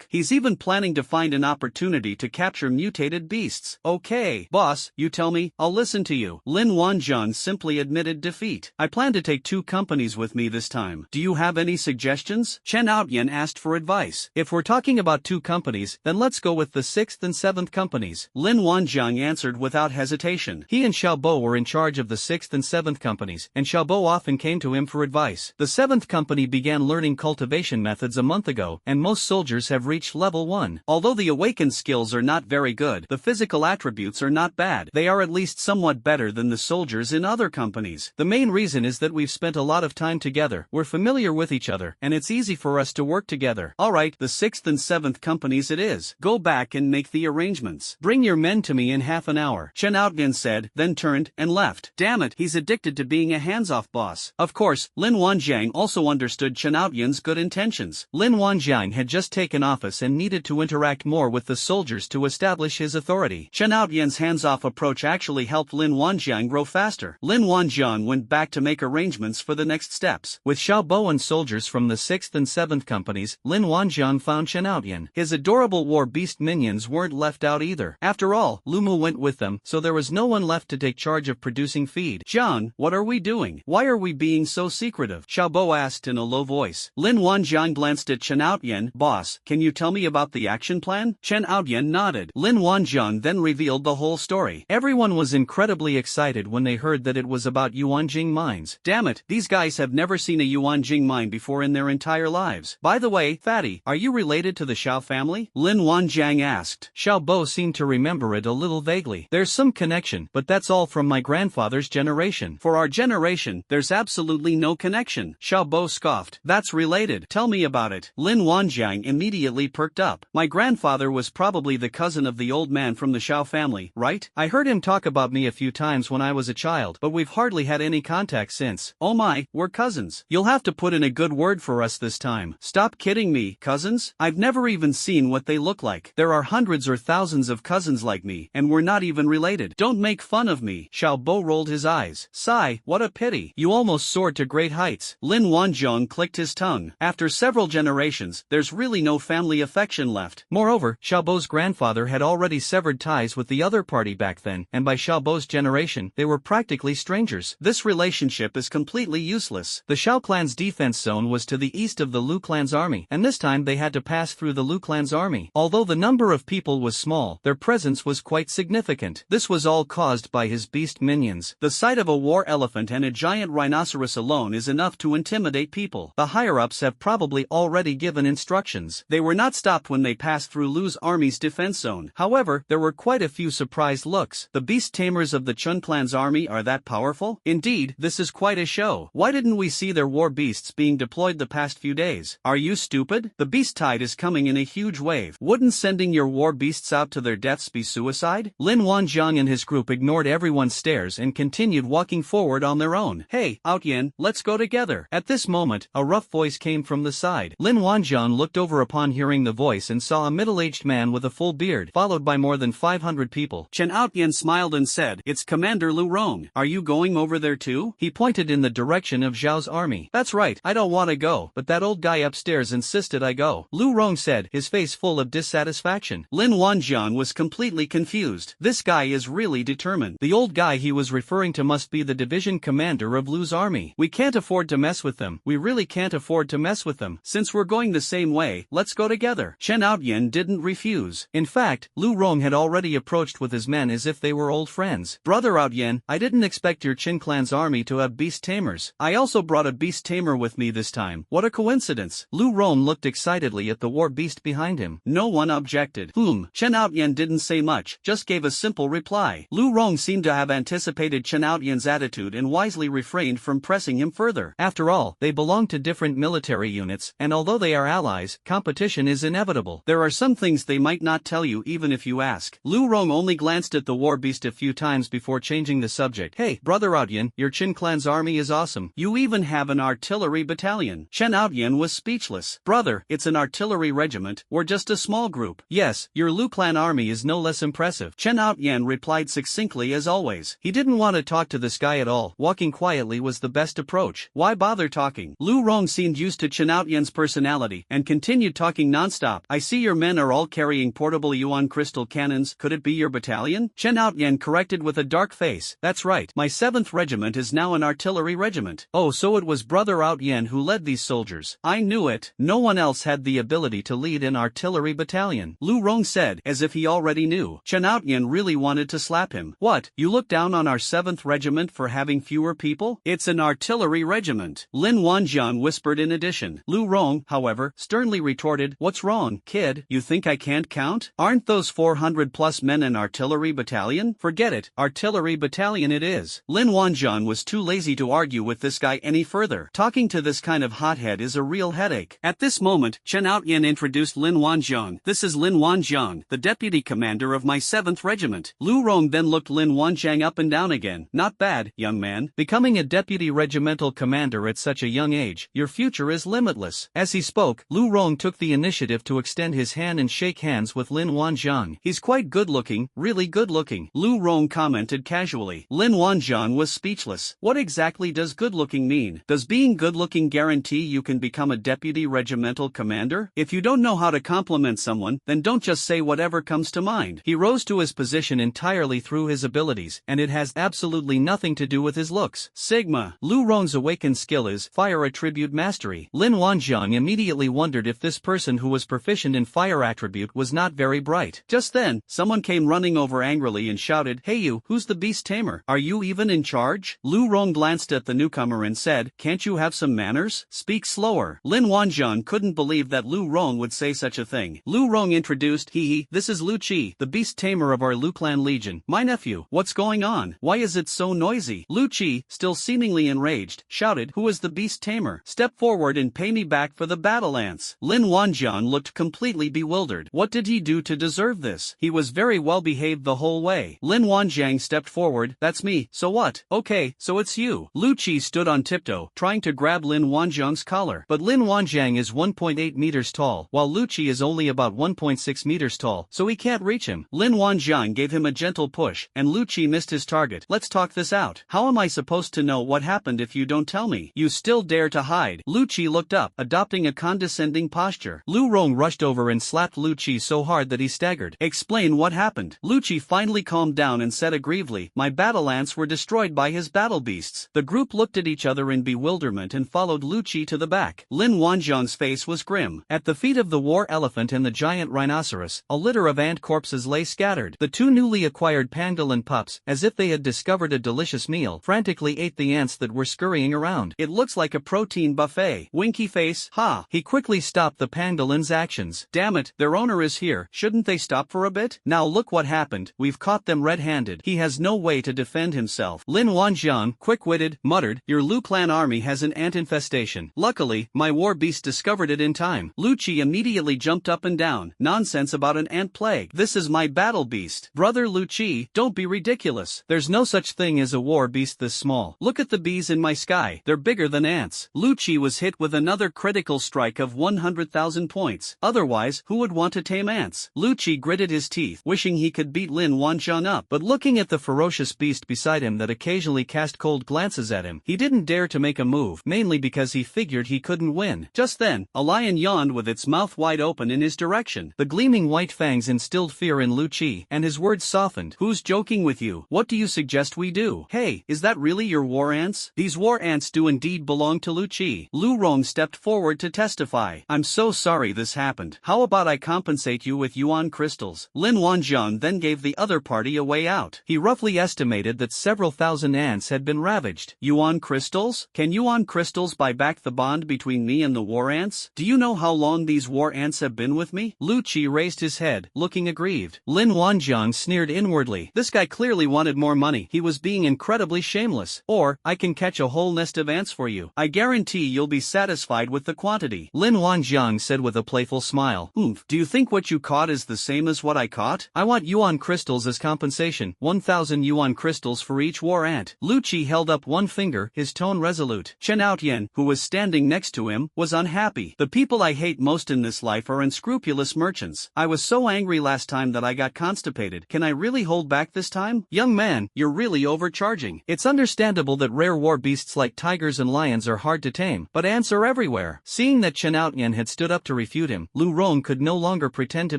He's even planning to find an opportunity to capture mutated beasts. Okay, boss, you tell me, I'll listen to you. Lin Wanzhang simply admitted defeat. I plan to take 2 companies with me this time. Do you have any suggestions? Chen Outyan asked for advice. If we're talking about 2 companies, then let's go with the 6th and 7th companies. Lin Wanzhang answered without hesitation. He and Xiaobo were in charge of the 6th and 7th companies, and Xiaobo often came to him for advice. The 7th company began learning cultivation methods a month ago, and most soldiers have reached level 1. Although the awakened skills are not very good, the physical attributes are not bad. They are at least somewhat better than the soldiers in other companies. The main reason is that we've spent a lot of time together, we're familiar with each other, and it's easy for us to work together. Alright, the 6th and 7th companies it is. Go back and make the arrangements. Bring your men to me in half an hour, Chen Outyan said, then turned and left. Damn it, he's addicted to being a hands-off boss. Of course, Lin Wanjiang also understood Chen Outyan's good intentions. Lin Wanjiang had just taken office and needed to interact more with the soldiers to establish his authority. Chen Outyan's hands-off approach actually helped Lin Wanjiang grow faster. Lin Wanjiang went back to make arrangements for the next steps. With Xiaobo and soldiers from the 6th and 7th companies, Lin Wanjiang found Chen Outyan. His adorable war beast minions weren't left out either. After all, Lumu went with them, so there was no one left to take charge of producing feed. Jiang, what are we doing? Why are we being so secretive? Xiaobo asked in a low voice. Lin Wanjiang glanced at Chen Outyan. Boss, can you tell me about the action plan? Chen Outyan nodded. Lin Wanjiang then revealed the whole story. Everyone was incredibly excited when they heard that it was about Yuanjing mines. Damn it, these guys have never seen a Yuanjing mine before in their entire lives. By the way, Fatty, are you related to the Xiao family? Lin Wanjiang asked. Xiaobo seemed to remember it a little vaguely. There's some connection, but that's all from my grandfather's generation. For our generation, there's absolutely no connection. Xiaobo scoffed. That's related. Tell me about it. Lin Wanjiang immediately perked up. My grandfather was probably the cousin of the old man from the Xiao family, right? I heard him talk about me a few times when I was a child, but we've hardly had any contact since. Oh my, we're cousins. You'll have to put in a good word for us this time. Stop kidding me, cousins? I've never even seen what they look like. There are hundreds or thousands of cousins like me, and we're not even related. Don't make fun of me. Xiaobo rolled his eyes. Sigh, what a pity. You almost soared to great heights. Lin Wanjiang clicked his tongue. After several generations, there's really no family affection left. Moreover, Xiaobo's grandfather had already severed ties with the other party back then, and by Xiaobo's generation, they were practically strangers. This relationship is completely useless. The Xiao clan's defense zone was to the east of the Lu clan's army, and this time they had to pass through the Lu clan's army. Although the number of people was small, their presence was quite significant. This was all caused by his beast minions. The sight of a war elephant and a giant rhinoceros alone is enough to intimidate people. The higher-ups have probably already given instructions. They were not stopped when they passed through Lu's army's defense zone. However, there were quite a few surprised looks. The beast tamers of the Chun clan's army are that powerful? Indeed, this is quite a show. Why didn't we see their war beasts being deployed the past few days? Are you stupid? The beast tide is coming in a huge wave. Wouldn't sending your war beasts out to their deaths be suicide? Lin Wanjiang and his group ignored everyone's stares and continued walking forward on their own. Hey, Outyan, let's go together. At this moment, a rough voice came from the side. Lin Wanjiang looked over upon hearing the voice and saw a middle-aged man with a full beard, followed by more than 500 people. Chen Outyan smiled and said, "It's Commander Lu Rong. Are you going over there too?" He pointed in the direction of Zhao's army. "That's right, I don't want to go, but that old guy upstairs insisted I go," Lu Rong said, his face full of dissatisfaction. Lin Wanjiang was completely confused. This guy is really determined. The old guy he was referring to must be the division commander of Lu's army. We can't afford to mess with them. We really can't afford to mess with them. Since we're going the same way, let's go together. Chen Outyan didn't refuse. In fact, Lu Rong had already approached with his men as if they were old friends. "Brother Outyan, I didn't expect your Qin clan's army to have beast tamers. I also brought a beast tamer with me this time. What a coincidence." Lu Rong looked excitedly at the war beast behind him. No one objected. Chen Outyan didn't say much, just gave a simple reply. Lu Rong seemed to have anticipated Chen Outyan's attitude and wisely refrained from pressing him further. After all, they belong to different military units, and although they are allies, competition is inevitable. There are some things they might not tell you even if you ask. Lu Rong only glanced at the war beast a few times before changing the subject. "Hey, Brother Outyan, your Qin clan's army is awesome. You even have an artillery battalion." Chen Outyan was speechless. "Brother, it's an artillery regiment, we're just a small group." "Yes, your Lu clan army is no less impressive," Chen Outyan replied succinctly as always. He didn't want to talk to this guy at all. Walking quietly was the best approach. Why bother talking? Lu Rong seemed used to Chen Outyan's personality and continued talking nonstop. "I see your men are all carrying portable Yuan crystal cannons. Could it be your battalion?" Chen Outyan corrected with a dark face. "That's right. My 7th regiment is now an artillery regiment." "Oh, so it was Brother Outyan who led these soldiers." "I knew it. No one else had the ability to lead an artillery battalion," Lu Rong said, as if he already knew. Chen Outyan really wanted to slap him. "What, you look down on our 7th regiment? regiment for having fewer people? It's an artillery regiment. Lin Wanjiang whispered in addition. Lu Rong, however, sternly retorted, "What's wrong, kid? You think I can't count? Aren't those 400 plus men an artillery battalion? Forget it, artillery battalion it is." Lin Wanjiang was too lazy to argue with this guy any further. Talking to this kind of hothead is a real headache. At this moment, Chen Outyen introduced Lin Wanjiang. "This is Lin Wanjiang, the deputy commander of my 7th regiment." Lu Rong then looked Lin Wanjiang up and down again. "Not bad, young man. Becoming a deputy regimental commander at such a young age, your future is limitless." As he spoke, Lu Rong took the initiative to extend his hand and shake hands with Lin Wanjiang. "He's quite good-looking, really good-looking," Lu Rong commented casually. Lin Wanjiang was speechless. What exactly does good-looking mean? Does being good-looking guarantee you can become a deputy regimental commander? If you don't know how to compliment someone, then don't just say whatever comes to mind. He rose to his position entirely through his abilities, and it has absolutely nothing to do with his looks. Sigma. Lu Rong's awakened skill is fire attribute mastery. Lin Wanjiang immediately wondered if this person who was proficient in fire attribute was not very bright. Just then, someone came running over angrily and shouted, "Hey you, who's the beast tamer? Are you even in charge?" Lu Rong glanced at the newcomer and said, "Can't you have some manners? Speak slower." Lin Wanjiang couldn't believe that Lu Rong would say such a thing. Lu Rong introduced, "This is Lu Qi, the beast tamer of our Lu Clan Legion. My nephew. What's going on? Why is it so noisy?" Lu Qi, still seemingly enraged, shouted, "Who is the beast tamer? Step forward and pay me back for the battle ants." Lin Wanjiang looked completely bewildered. What did he do to deserve this? He was very well behaved the whole way. Lin Wanjiang stepped forward. "That's me, so what? Okay, so it's you." Lu Qi stood on tiptoe, trying to grab Lin Wanjiang's collar. But Lin Wanjiang is 1.8 meters tall, while Lu Qi is only about 1.6 meters tall, so he can't reach him. Lin Wanjiang gave him a gentle push, and Lu Qi missed his target. "Let's talk this out. How am I supposed to know what happened if you don't tell me? You still dare to hide?" Lu Qi looked up, adopting a condescending posture. Lu Rong rushed over and slapped Lu Qi so hard that he staggered. "Explain what happened." Lu Qi finally calmed down and said aggrievely, "My battle ants were destroyed by his battle beasts." The group looked at each other in bewilderment and followed Lu Qi to the back. Lin Wanjiang's face was grim. At the feet of the war elephant and the giant rhinoceros, a litter of ant corpses lay scattered. The two newly acquired pangolin pups, as if they had discovered a delicious meal, frantically ate the ants that were scurrying around. "It looks like a protein buffet. Winky face, ha!" He quickly stopped the pangolin's actions. "Damn it, their owner is here. Shouldn't they stop for a bit? Now look what happened. We've caught them red-handed. He has no way to defend himself." Lin Wanjiang, quick-witted, muttered, "Your Lu Clan army has an ant infestation. Luckily, my war beast discovered it in time." Lu Qi immediately jumped up and down. "Nonsense about an ant plague. This is my battle beast." "Brother Lu Qi, don't be ridiculous. There's no such thing as a war beast this small. Look at the bees in my sky. They're bigger than ants." Lu Qi was hit with another critical strike of 100,000 points. Otherwise, who would want to tame ants? Lu Qi gritted his teeth, wishing he could beat Lin Wanjiang up. But looking at the ferocious beast beside him that occasionally cast cold glances at him, he didn't dare to make a move, mainly because he figured he couldn't win. Just then, a lion yawned with its mouth wide open in his direction. The gleaming white fangs instilled fear in Lu Qi, and his words softened. "Who's joking with you? What do you suggest we do? Hey, is that really your war ants?" "These war ants do indeed belong to Lu Qi." Lu Rong stepped forward to testify. "I'm so sorry this happened. How about I compensate you with yuan crystals?" Lin Wanjiang then gave the other party a way out. He roughly estimated that several thousand ants had been ravaged. "Yuan crystals? Can yuan crystals buy back the bond between me and the war ants? Do you know how long these war ants have been with me?" Lu Qi raised his head, looking aggrieved. Lin Wanjiang sneered inwardly. This guy clearly wanted more money. He was being incredibly shameless. "Or, I can catch a whole nest of ants for you. I guarantee you'll be satisfied with the quantity." Lin Wanjiang said with a playful smile. "Oomph, do you think what you caught is the same as what I caught? I want yuan crystals as compensation, 1,000 yuan crystals for each war ant." Lu Qi held up one finger, his tone resolute. Chen Outyen, who was standing next to him, was unhappy. "The people I hate most in this life are unscrupulous merchants. I was so angry last time that I got constipated. Can I really hold back this time?" "Young man, you're really overcharging. It's understandable that rare war beasts like tigers and lions are hard to tame, but ants are everywhere." Seeing that Chen Outyen had stood up to refute him, Lu Rong could no longer pretend to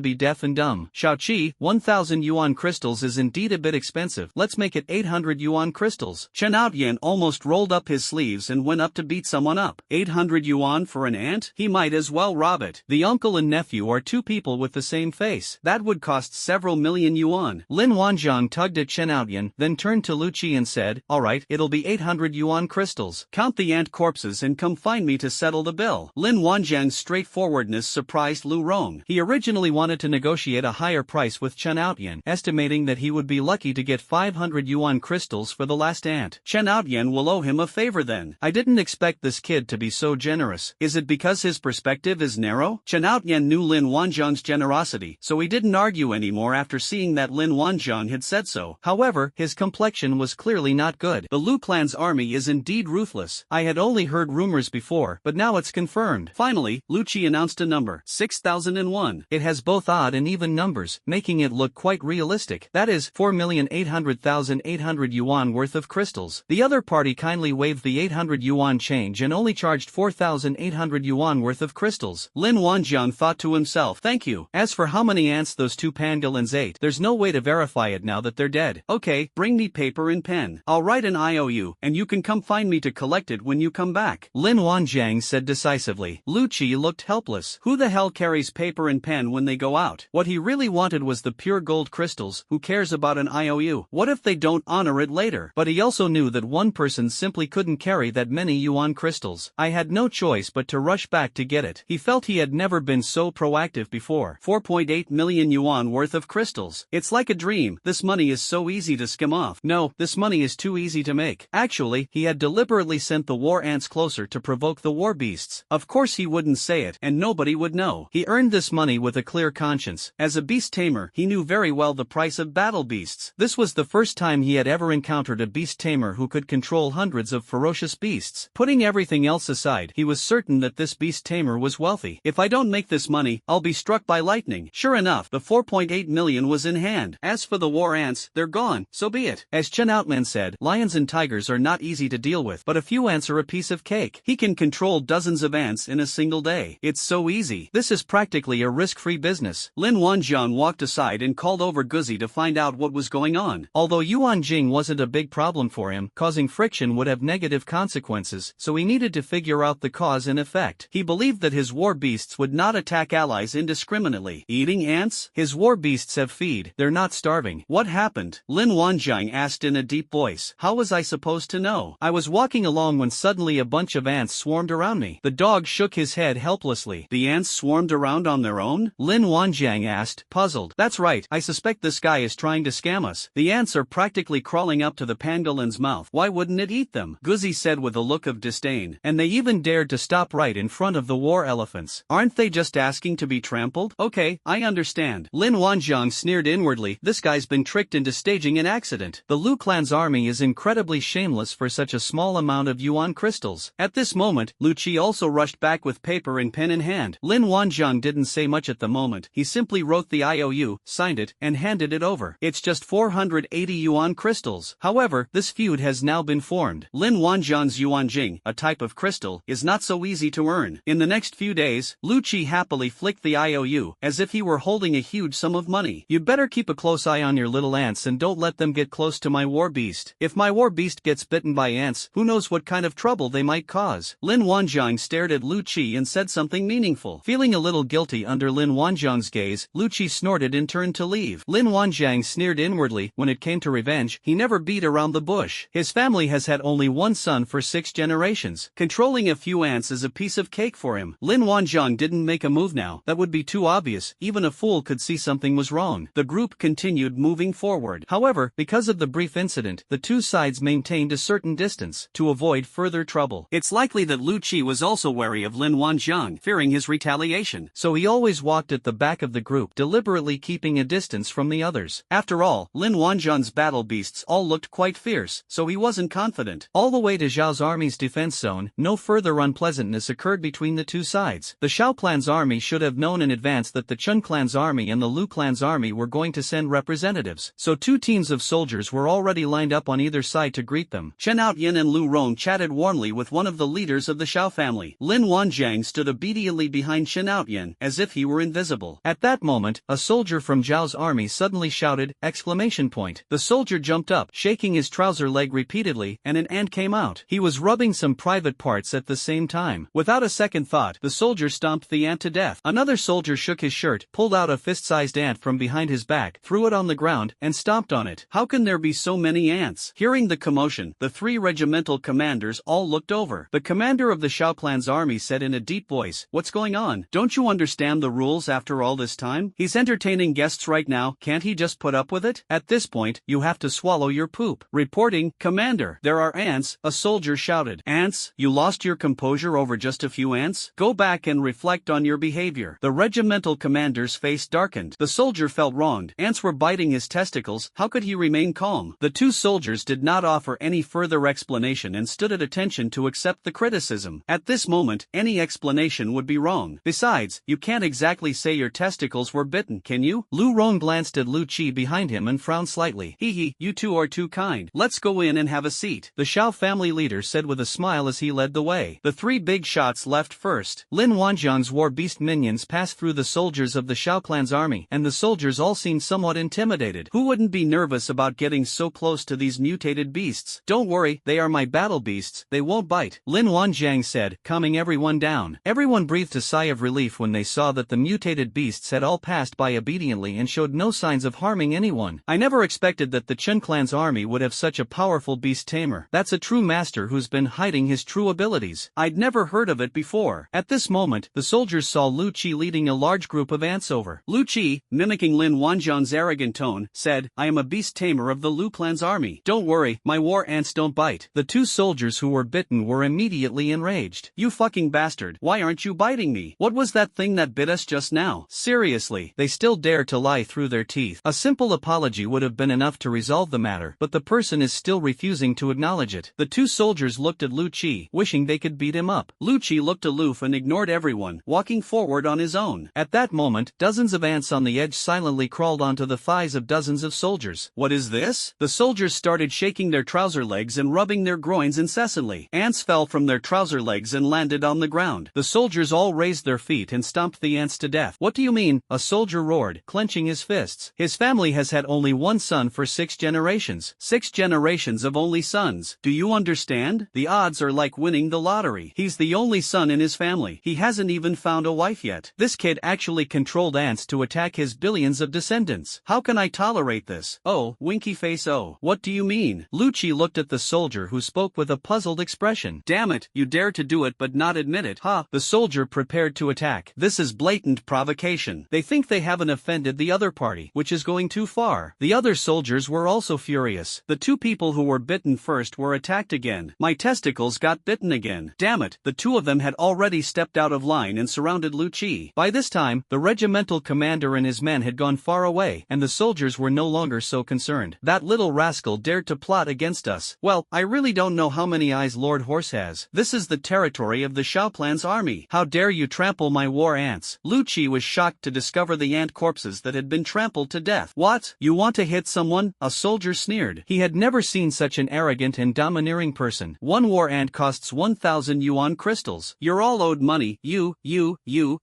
be deaf and dumb. "Shaoqi, 1,000 yuan crystals is indeed a bit expensive. Let's make it 800 yuan crystals." Chen Outyen almost rolled up his sleeves and went up to beat someone up. 800 yuan for an ant? He might as well rob it. The uncle and nephew are two people with the same face. That would cost several million yuan. Lin Wanjiang tugged at Chen Outyen, then turned to Lu Chi and said, "Alright, it'll be 800 yuan crystals. Count the ant corpses and come find me to settle the bill." Lin Wanjiang's straightforwardness surprised Lu Rong. He originally wanted to negotiate a higher price with Chen Outyan, estimating that he would be lucky to get 500 yuan crystals for the last ant. Chen Outyan will owe him a favor then. I didn't expect this kid to be so generous. Is it because his perspective is narrow? Chen Outyan knew Lin Wanjiang's generosity, so he didn't argue anymore after seeing that Lin Wanjiang had said so. However, his complexion was clearly not good. The Lu clan's army is indeed ruthless. I had only heard rumors before, but now it's confirmed. Finally, Lu Qi announced a number, 6,001. It has both odd and even numbers, making it look quite realistic. That is 4,800,800 yuan worth of crystals. The other party kindly waived the 800 yuan change and only charged 4,800 yuan worth of crystals. Lin Wanjiang thought to himself, thank you. As for how many ants those two pangolins ate, there's no way to verify it now that they're dead. Okay, bring me paper and pen. I'll write an IOU, and you can come find me to collect it when you come back. Lin Wanjiang said decisively. Lu Qi looked helpless. Who the hell carries paper and pen when they go out? What he really wanted was the pure gold crystals. Who cares about an IOU? What if they don't honor it later? But he also knew that one person simply couldn't carry that many yuan crystals. I had no choice but to rush back to get it. He felt he had never been so proactive before. 4.8 million yuan worth of crystals. It's like a dream. This money is so easy to skim off. No, this money is too easy to make. Actually, he had deliberately sent the war ants closer to provoke the war beasts. Of course he wouldn't say it, and nobody would know. He earned this money with a clear conscience. As a beast tamer, he knew very well the price of battle beasts. This was the first time he had ever encountered a beast tamer who could control hundreds of ferocious beasts. Putting everything else aside, he was certain that this beast tamer was wealthy. If I don't make this money, I'll be struck by lightning. Sure enough, the 4.8 million was in hand. As for the war ants, they're gone, so be it. As Chen Outman said, lions and tigers are not easy to deal with, but a few ants are a piece of cake. He can control dozens of ants in a single day. It's so easy. This is practically a risk-free business. Lin Wanjiang walked aside and called over Guzi to find out what was going on. Although Yuan Jing wasn't a big problem for him, causing friction would have negative consequences, so he needed to figure out the cause and effect. He believed that his war beasts would not attack allies indiscriminately. Eating ants? His war beasts have feed. They're not starving. What happened? Lin Wanjiang asked in a deep voice. How was I supposed to know? I was walking along when suddenly a bunch of ants swarmed around me. The dog shook his head helplessly. The ants swarmed around on their own? Lin Wanjiang asked, puzzled. That's right, I suspect this guy is trying to scam us. The ants are practically crawling up to the pangolin's mouth. Why wouldn't it eat them? Guzi said with a look of disdain. And they even dared to stop right in front of the war elephants. Aren't they just asking to be trampled? Okay, I understand. Lin Wanjiang sneered inwardly. This guy's been tricked into staging an accident. The Lu clan's army is incredibly shameless for such a small amount of yuan crystals. At this moment, Lu Qi also rushed back with paper and pen in hand. Lin Wanjiang didn't say much at the moment. He simply wrote the IOU, signed it, and handed it over. It's just 480 yuan crystals. However, this feud has now been formed. Lin Wanjiang's yuan jing, a type of crystal, is not so easy to earn. In the next few days, Lu Qi happily flicked the IOU, as if he were holding a huge sum of money. You better keep a close eye on your little ants and don't let them get close to my war beast. If my war beast gets bitten by ants, who knows what kind of trouble they might cause. Lin Wanjiang stared at Lu Qi and said something meaningful. Feeling a little guilty under Lin Wanjiang's gaze, Lu Qi snorted and turned to leave. Lin Wanjiang sneered inwardly. When it came to revenge, he never beat around the bush. His family has had only one son for 6 generations. Controlling a few ants is a piece of cake for him. Lin Wanjiang didn't make a move now. That would be too obvious. Even a fool could see something was wrong. The group continued moving forward. However, because of the brief incident, the two sides maintained a certain distance to avoid further trouble. It's likely that Lu Qi was also wary of Lin Wanjiang, fearing his retaliation, so he always walked at the back of the group, deliberately keeping a distance from the others. After all, Lin Wanjiang's battle beasts all looked quite fierce, so he wasn't confident. All the way to Zhao's army's defense zone, no further unpleasantness occurred between the two sides. The Xiao clan's army should have known in advance that the Chun clan's army and the Lu clan's army were going to send representatives, so 2 teams of soldiers were already lined up on either side to greet them. Chen Outyin and Lu Rong chatted warmly with one of the leaders of the Xiao family. Lin Wanjiang stood obediently behind Chen Outyin, as if he were invisible. At that moment, a soldier from Zhao's army suddenly shouted, exclamation point. The soldier jumped up, shaking his trouser leg repeatedly, and an ant came out. He was rubbing some private parts at the same time. Without a second thought, the soldier stomped the ant to death. Another soldier shook his shirt, pulled out a fist-sized ant from behind his back, threw it on the ground, and stomped on it. How can there be so many many ants. Hearing the commotion, the 3 regimental commanders all looked over. The commander of the Shao clan's army said in a deep voice, "What's going on? Don't you understand the rules after all this time? He's entertaining guests right now, can't he just put up with it? At this point, you have to swallow your poop." Reporting, "Commander, there are ants," a soldier shouted. "Ants? You lost your composure over just a few ants? Go back and reflect on your behavior." The regimental commander's face darkened. The soldier felt wronged. Ants were biting his testicles, how could he remain calm? The 2 soldiers did not offer any further explanation and stood at attention to accept the criticism. At this moment, any explanation would be wrong. Besides, you can't exactly say your testicles were bitten, can you? Lu Rong glanced at Lu Qi behind him and frowned slightly. "Hee, you two are too kind. Let's go in and have a seat," the Shao family leader said with a smile as he led the way. The 3 big shots left first. Lin Wanjiang's war beast minions passed through the soldiers of the Shao clan's army, and the soldiers all seemed somewhat intimidated. Who wouldn't be nervous about getting so close to these mutated beasts? "Don't worry, they are my battle beasts, they won't bite," Lin Wanjiang said, calming everyone down. Everyone breathed a sigh of relief when they saw that the mutated beasts had all passed by obediently and showed no signs of harming anyone. "I never expected that the Chen clan's army would have such a powerful beast tamer. That's a true master who's been hiding his true abilities. I'd never heard of it before." At this moment, the soldiers saw Lu Qi leading a large group of ants over. Lu Qi, mimicking Lin Wanjiang's arrogant tone, said, "I am a beast tamer of the Lu clan's army. Don't worry, my war ants don't bite." The 2 soldiers who were bitten were immediately enraged. "You fucking bastard, why aren't you biting me? What was that thing that bit us just now? Seriously." They still dare to lie through their teeth. A simple apology would have been enough to resolve the matter, but the person is still refusing to acknowledge it. The 2 soldiers looked at Lu Qi, wishing they could beat him up. Lu Qi looked aloof and ignored everyone, walking forward on his own. At that moment, dozens of ants on the edge silently crawled onto the thighs of dozens of soldiers. "What is this?" The soldiers started shaking their trouser legs and rubbing their groins incessantly. Ants fell from their trouser legs and landed on the ground. The soldiers all raised their feet and stomped the ants to death. "What do you mean?" a soldier roared, clenching his fists. "His family has had only one son for 6 generations. 6 generations of only sons. Do you understand? The odds are like winning the lottery. He's the only son in his family. He hasn't even found a wife yet. This kid actually controlled ants to attack his billions of descendants. How can I tolerate this?" "Oh, winky face, oh. What do you mean?" Lu Qi looked at the soldier who spoke with a puzzled expression. "Damn it, you dare to do it but not admit it, huh?" The soldier prepared to attack. "This is blatant provocation. They think they haven't offended the other party, which is going too far." The other soldiers were also furious. The 2 people who were bitten first were attacked again. "My testicles got bitten again. Damn it." The 2 of them had already stepped out of line and surrounded Lu Qi. By this time, the regimental commander and his men had gone far away, and the soldiers were no longer so concerned. "That little rascal dared to plot against us. Well, I really don't know how many eyes Lord Horse has. This is the territory of the Shao clan's army. How dare you trample my war ants?" Lu Qi was shocked to discover the ant corpses that had been trampled to death. "What? You want to hit someone?" a soldier sneered. He had never seen such an arrogant and domineering person. "1 war ant costs 1,000 yuan crystals. You're all owed money, you,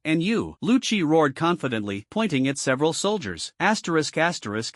and you." Lu Qi roared confidently, pointing at several soldiers.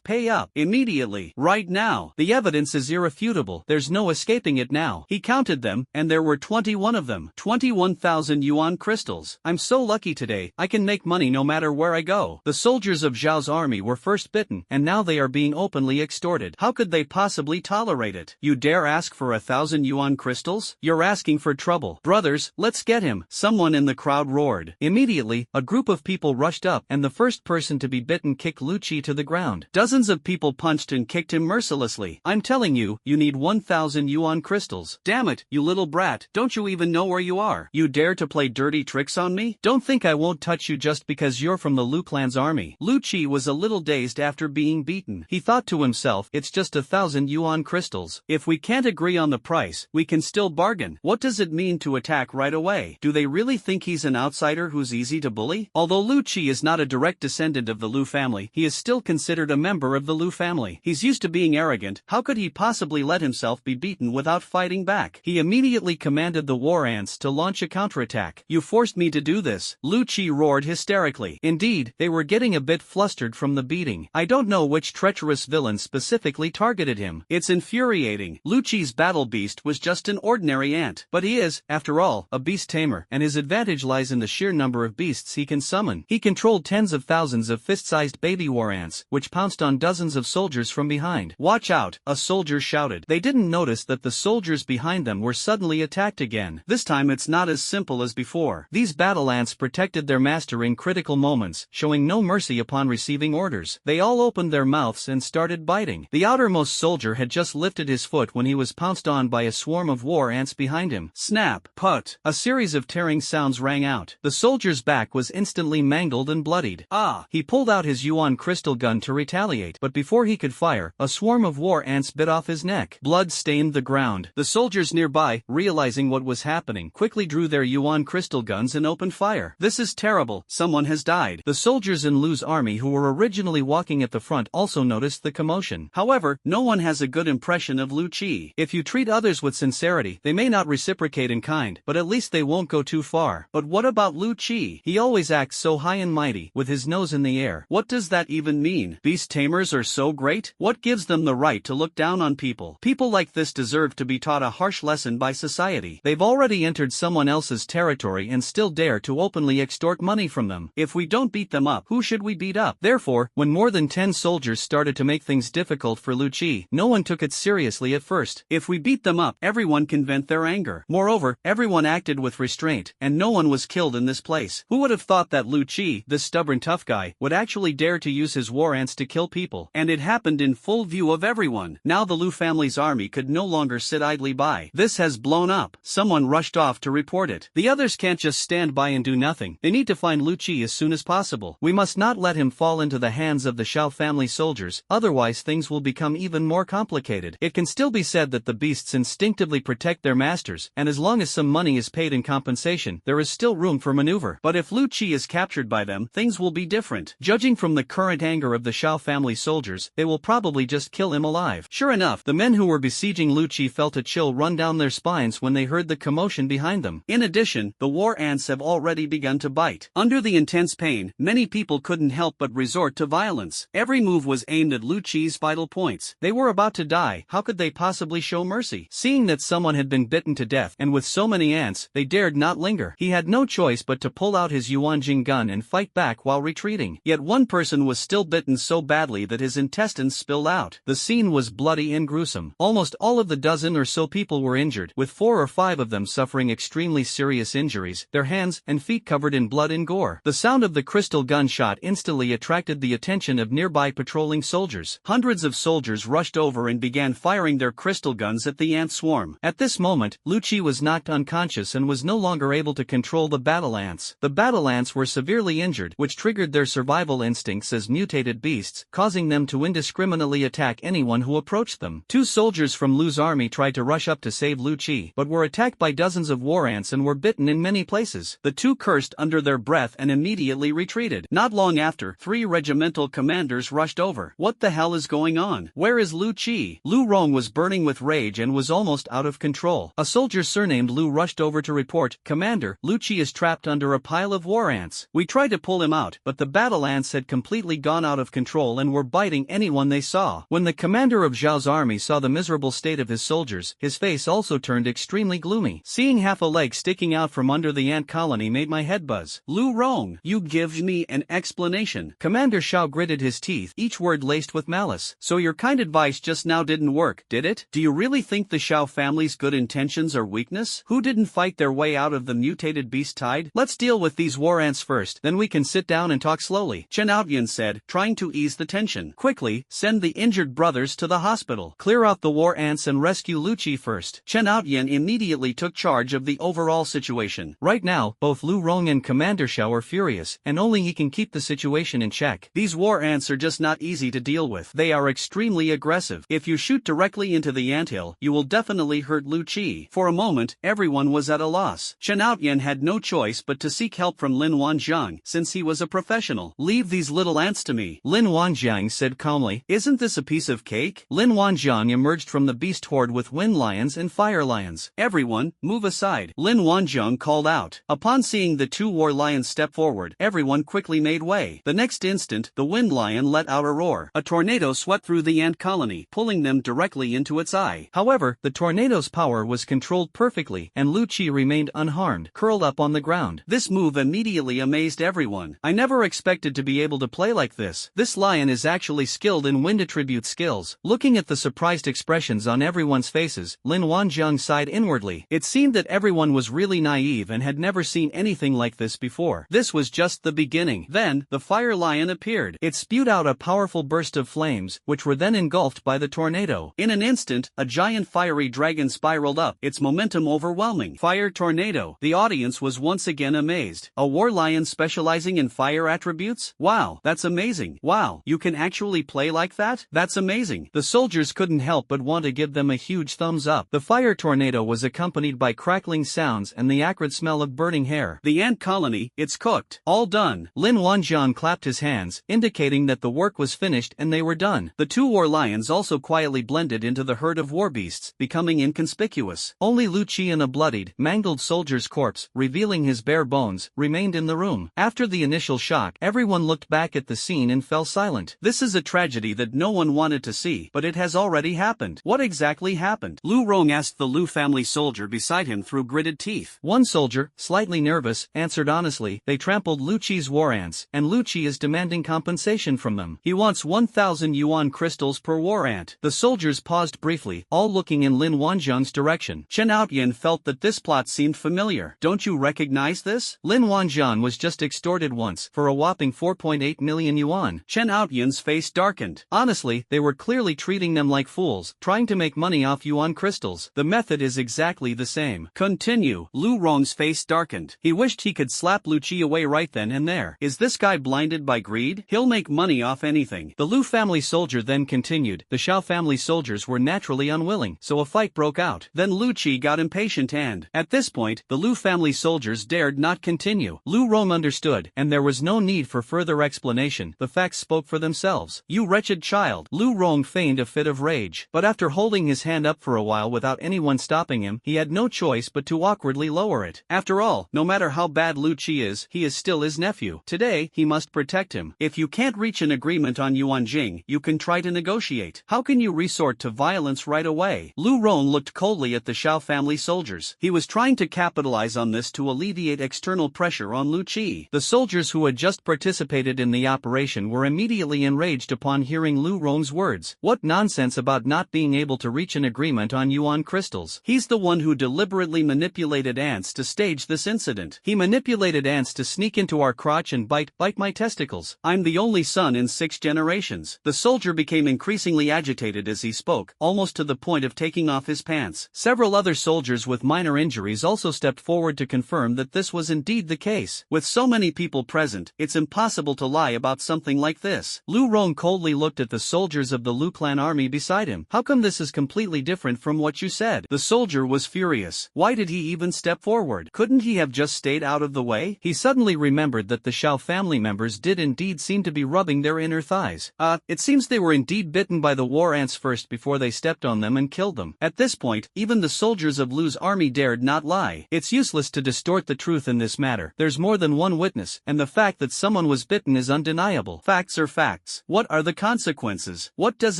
Pay up. Immediately. Right now. The evidence is irrefutable. There's no escaping it now. He counted them, and there were 21 of them. 21,000 yuan crystals. "I'm so lucky today, I can make money no matter where I go." The soldiers of Zhao's army were first bitten, and now they are being openly extorted. How could they possibly tolerate it? "You dare ask for 1,000 yuan crystals? You're asking for trouble. Brothers, let's get him," someone in the crowd roared. Immediately, a group of people rushed up, and the first person to be bitten kicked Lu Qi to the ground. Dozens of people punched and kicked him mercilessly. "I'm telling you, you need 1,000 yuan crystals. Damn it, you little brat, don't you even know where you are? You dare to play dirty tricks on me? Don't think I won't touch you just because you're from the Lu clan's army." Lu Qi was a little dazed after being beaten. He thought to himself, it's just 1,000 yuan crystals. If we can't agree on the price, we can still bargain. What does it mean to attack right away? Do they really think he's an outsider who's easy to bully? Although Lu Qi is not a direct descendant of the Lu family, he is still considered a member of the Lu family. He's used to being arrogant. How could he possibly let himself be beaten without fighting back? He immediately commanded the war ants to launch a counterattack. "You forced me to do this," Lu Qi roared hysterically. Indeed, they were getting a bit flustered from the beating. I don't know which treacherous villain specifically targeted him. It's infuriating. Lu Qi's battle beast was just an ordinary ant. But he is, after all, a beast tamer, and his advantage lies in the sheer number of beasts he can summon. He controlled tens of thousands of fist-sized baby war ants, which pounced on dozens of soldiers from behind. Watch Watch out, a soldier shouted. They didn't notice that the soldiers behind them were suddenly attacked again. This time it's not as simple as before. These battle ants protected their master in critical moments, showing no mercy upon receiving orders. They all opened their mouths and started biting. The outermost soldier had just lifted his foot when he was pounced on by a swarm of war ants behind him. Snap! Put! A series of tearing sounds rang out. The soldier's back was instantly mangled and bloodied. He pulled out his yuan crystal gun to retaliate, but before he could fire, a swarm of war ants bit off his neck. Blood stained the ground. The soldiers nearby, realizing what was happening, quickly drew their yuan crystal guns and opened fire. This is terrible. Someone has died. The soldiers in Lu's army who were originally walking at the front also noticed the commotion. However, no one has a good impression of Lu Qi. If you treat others with sincerity, they may not reciprocate in kind, but at least they won't go too far. But what about Lu Qi? He always acts so high and mighty, with his nose in the air. What does that even mean? Beast tamers are so great? What gives them the right to look down on people? People like this deserve to be taught a harsh lesson by society. They've already entered someone else's territory and still dare to openly extort money from them. If we don't beat them up, who should we beat up? Therefore, when more than 10 soldiers started to make things difficult for Lu Qi, no one took it seriously at first. If we beat them up, everyone can vent their anger. Moreover, everyone acted with restraint, and no one was killed in this place. Who would have thought that Lu Qi, this stubborn tough guy, would actually dare to use his war ants to kill people? And it happened in full view of everyone. Now the Lu family's army could no longer sit idly by. This has blown up. Someone rushed off to report it. The others can't just stand by and do nothing. They need to find Lu Qi as soon as possible. We must not let him fall into the hands of the Shao family soldiers, otherwise things will become even more complicated. It can still be said that the beasts instinctively protect their masters, and as long as some money is paid in compensation, there is still room for maneuver. But if Lu Qi is captured by them, things will be different. Judging from the current anger of the Shao family soldiers, they will probably just kill him alive. Sure enough, the men who were besieging Lu Qi felt a chill run down their spines when they heard the commotion behind them. In addition, the war ants have already begun to bite. Under the intense pain, many people couldn't help but resort to violence. Every move was aimed at Lu Qi's vital points. They were about to die. How could they possibly show mercy? Seeing that someone had been bitten to death, and with so many ants, they dared not linger. He had no choice but to pull out his Yuanjing gun and fight back while retreating. Yet one person was still bitten so badly that his intestines spilled out. The scene was bloody and gruesome. Almost all of the dozen or so people were injured, with 4 or 5 of them suffering extremely serious injuries, their hands and feet covered in blood and gore. The sound of the crystal gunshot instantly attracted the attention of nearby patrolling soldiers. Hundreds of soldiers rushed over and began firing their crystal guns at the ant swarm. At this moment, Lu Qi was knocked unconscious and was no longer able to control the battle ants. The battle ants were severely injured, which triggered their survival instincts as mutated beasts, causing them to indiscriminately attack anyone who approached them. 2 soldiers from Lu's army tried to rush up to save Lu Qi, but were attacked by dozens of war ants and were bitten in many places. The 2 cursed under their breath and immediately retreated. Not long after, 3 regimental commanders rushed over. What the hell is going on? Where is Lu Qi? Lu Rong was burning with rage and was almost out of control. A soldier surnamed Lu rushed over to report, "Commander, Lu Qi is trapped under a pile of war ants. We tried to pull him out, but the battle ants had completely gone out of control and were biting anyone they saw." When the commander of Zhao's army saw the miserable state of his soldiers, his face also turned extremely gloomy. Seeing half a leg sticking out from under the ant colony made my head buzz. "Lu Rong, you give me an explanation." Commander Zhao gritted his teeth, each word laced with malice. "So your kind advice just now didn't work, did it? Do you really think the Zhao family's good intentions are weakness? Who didn't fight their way out of the mutated beast tide? Let's deal with these war ants first, then we can sit down and talk slowly," Chen Outyan said, trying to ease the tension. "Quickly, send the injured brothers to the hospital. Clear out the war ants and rescue Lu Qi first." Chen Outyan immediately took charge of the overall situation. Right now, both Lu Rong and Commander Zhao are furious, and only he can keep the situation in check. These war ants are just not easy to deal with. They are extremely aggressive. If you shoot directly into the anthill, you will definitely hurt Lu Qi. For a moment, everyone was at a loss. Chen Outyan had no choice but to seek help from Lin Wanjiang, since he was a professional. "Leave these little ants to me," Lin Wanjiang said calmly. "Isn't this a piece of cake?" Lin Wanjiang emerged from the beast horde with wind lions and fire lions. "Everyone, move aside," Lin Wanjiang called out. Upon seeing the 2 war lions step forward, everyone quickly made way. The next instant, the wind lion let out a roar. A tornado swept through the ant colony, pulling them directly into its eye. However, the tornado's power was controlled perfectly, and Lu Qi remained unharmed, curled up on the ground. This move immediately amazed everyone. "I never expected to be able to play like this. This lion is actually skilled in wind attribute skills." skills. Looking at the surprised expressions on everyone's faces, Lin Wanjiang sighed inwardly. It seemed that everyone was really naive and had never seen anything like this before. This was just the beginning. Then, the fire lion appeared. It spewed out a powerful burst of flames, which were then engulfed by the tornado. In an instant, a giant fiery dragon spiraled up, its momentum overwhelming. Fire tornado. The audience was once again amazed. A war lion specializing in fire attributes? Wow, that's amazing. Wow, you can actually play like that? That's amazing. The soldiers couldn't help but want to give them a huge thumbs up. The fire tornado was accompanied by crackling sounds and the acrid smell of burning hair. The ant colony, it's cooked. All done. Lin Wanjiang clapped his hands, indicating that the work was finished and they were done. The two war lions also quietly blended into the herd of war beasts, becoming inconspicuous. Only Lu Qi and a bloodied, mangled soldier's corpse, revealing his bare bones, remained in the room. After the initial shock, everyone looked back at the scene and fell silent. This is a tragedy that no one wanted to see, but it has already happened. What exactly happened? Lu Rong asked the Lu family soldier beside him through gritted teeth. One soldier, slightly nervous, answered honestly, they trampled Lu Qi's war ants, and Lu Qi is demanding compensation from them. He wants 1,000 yuan crystals per war ant. The soldiers paused briefly, all looking in Lin Wanjiang's direction. Chen Outyan felt that this plot seemed familiar. Don't you recognize this? Lin Wanjiang was just extorted once, for a whopping 4.8 million yuan. Chen Outyan's face darkened. Honestly, they were clearly treating them like fools, trying to make money off yuan crystals. The method is exactly the same. Continue. Lu Rong's face darkened. He wished he could slap Lu Qi away right then and there. Is this guy blinded by greed? He'll make money off anything. The Lu family soldier then continued. The Xiao family soldiers were naturally unwilling, so a fight broke out. Then Lu Qi got impatient and, at this point, the Lu family soldiers dared not continue. Lu Rong understood, and there was no need for further explanation. The facts spoke for themselves. You wretched child. Lu Rong feigned a fit of rage. But after holding his hand up for a while without anyone stopping him, he had no choice but to awkwardly lower it. After all, no matter how bad Lu Qi is, he is still his nephew. Today, he must protect him. If you can't reach an agreement on Yuan Jing, you can try to negotiate. How can you resort to violence right away? Lu Rong looked coldly at the Xiao family soldiers. He was trying to capitalize on this to alleviate external pressure on Lu Qi. The soldiers who had just participated in the operation were immediately enraged upon hearing Lu Rong's words. What nonsense about not being able to reach an agreement on yuan crystals. He's the one who deliberately manipulated ants to stage this incident. He manipulated ants to sneak into our crotch and bite my testicles. I'm the only son in 6 generations. The soldier became increasingly agitated as he spoke, almost to the point of taking off his pants. Several other soldiers with minor injuries also stepped forward to confirm that this was indeed the case. With so many people present, it's impossible to lie about something like this. Lu Rong coldly looked at the soldiers of the Lu clan army beside him. How come this is completely different from what you said? The soldier was furious. Why did he even step forward? Couldn't he have just stayed out of the way? He suddenly remembered that the Xiao family members did indeed seem to be rubbing their inner thighs. It seems they were indeed bitten by the war ants first before they stepped on them and killed them. At this point, even the soldiers of Lu's army dared not lie. It's useless to distort the truth in this matter. There's more than one witness, and the fact that someone was bitten is undeniable. Facts are facts. What are the consequences? What does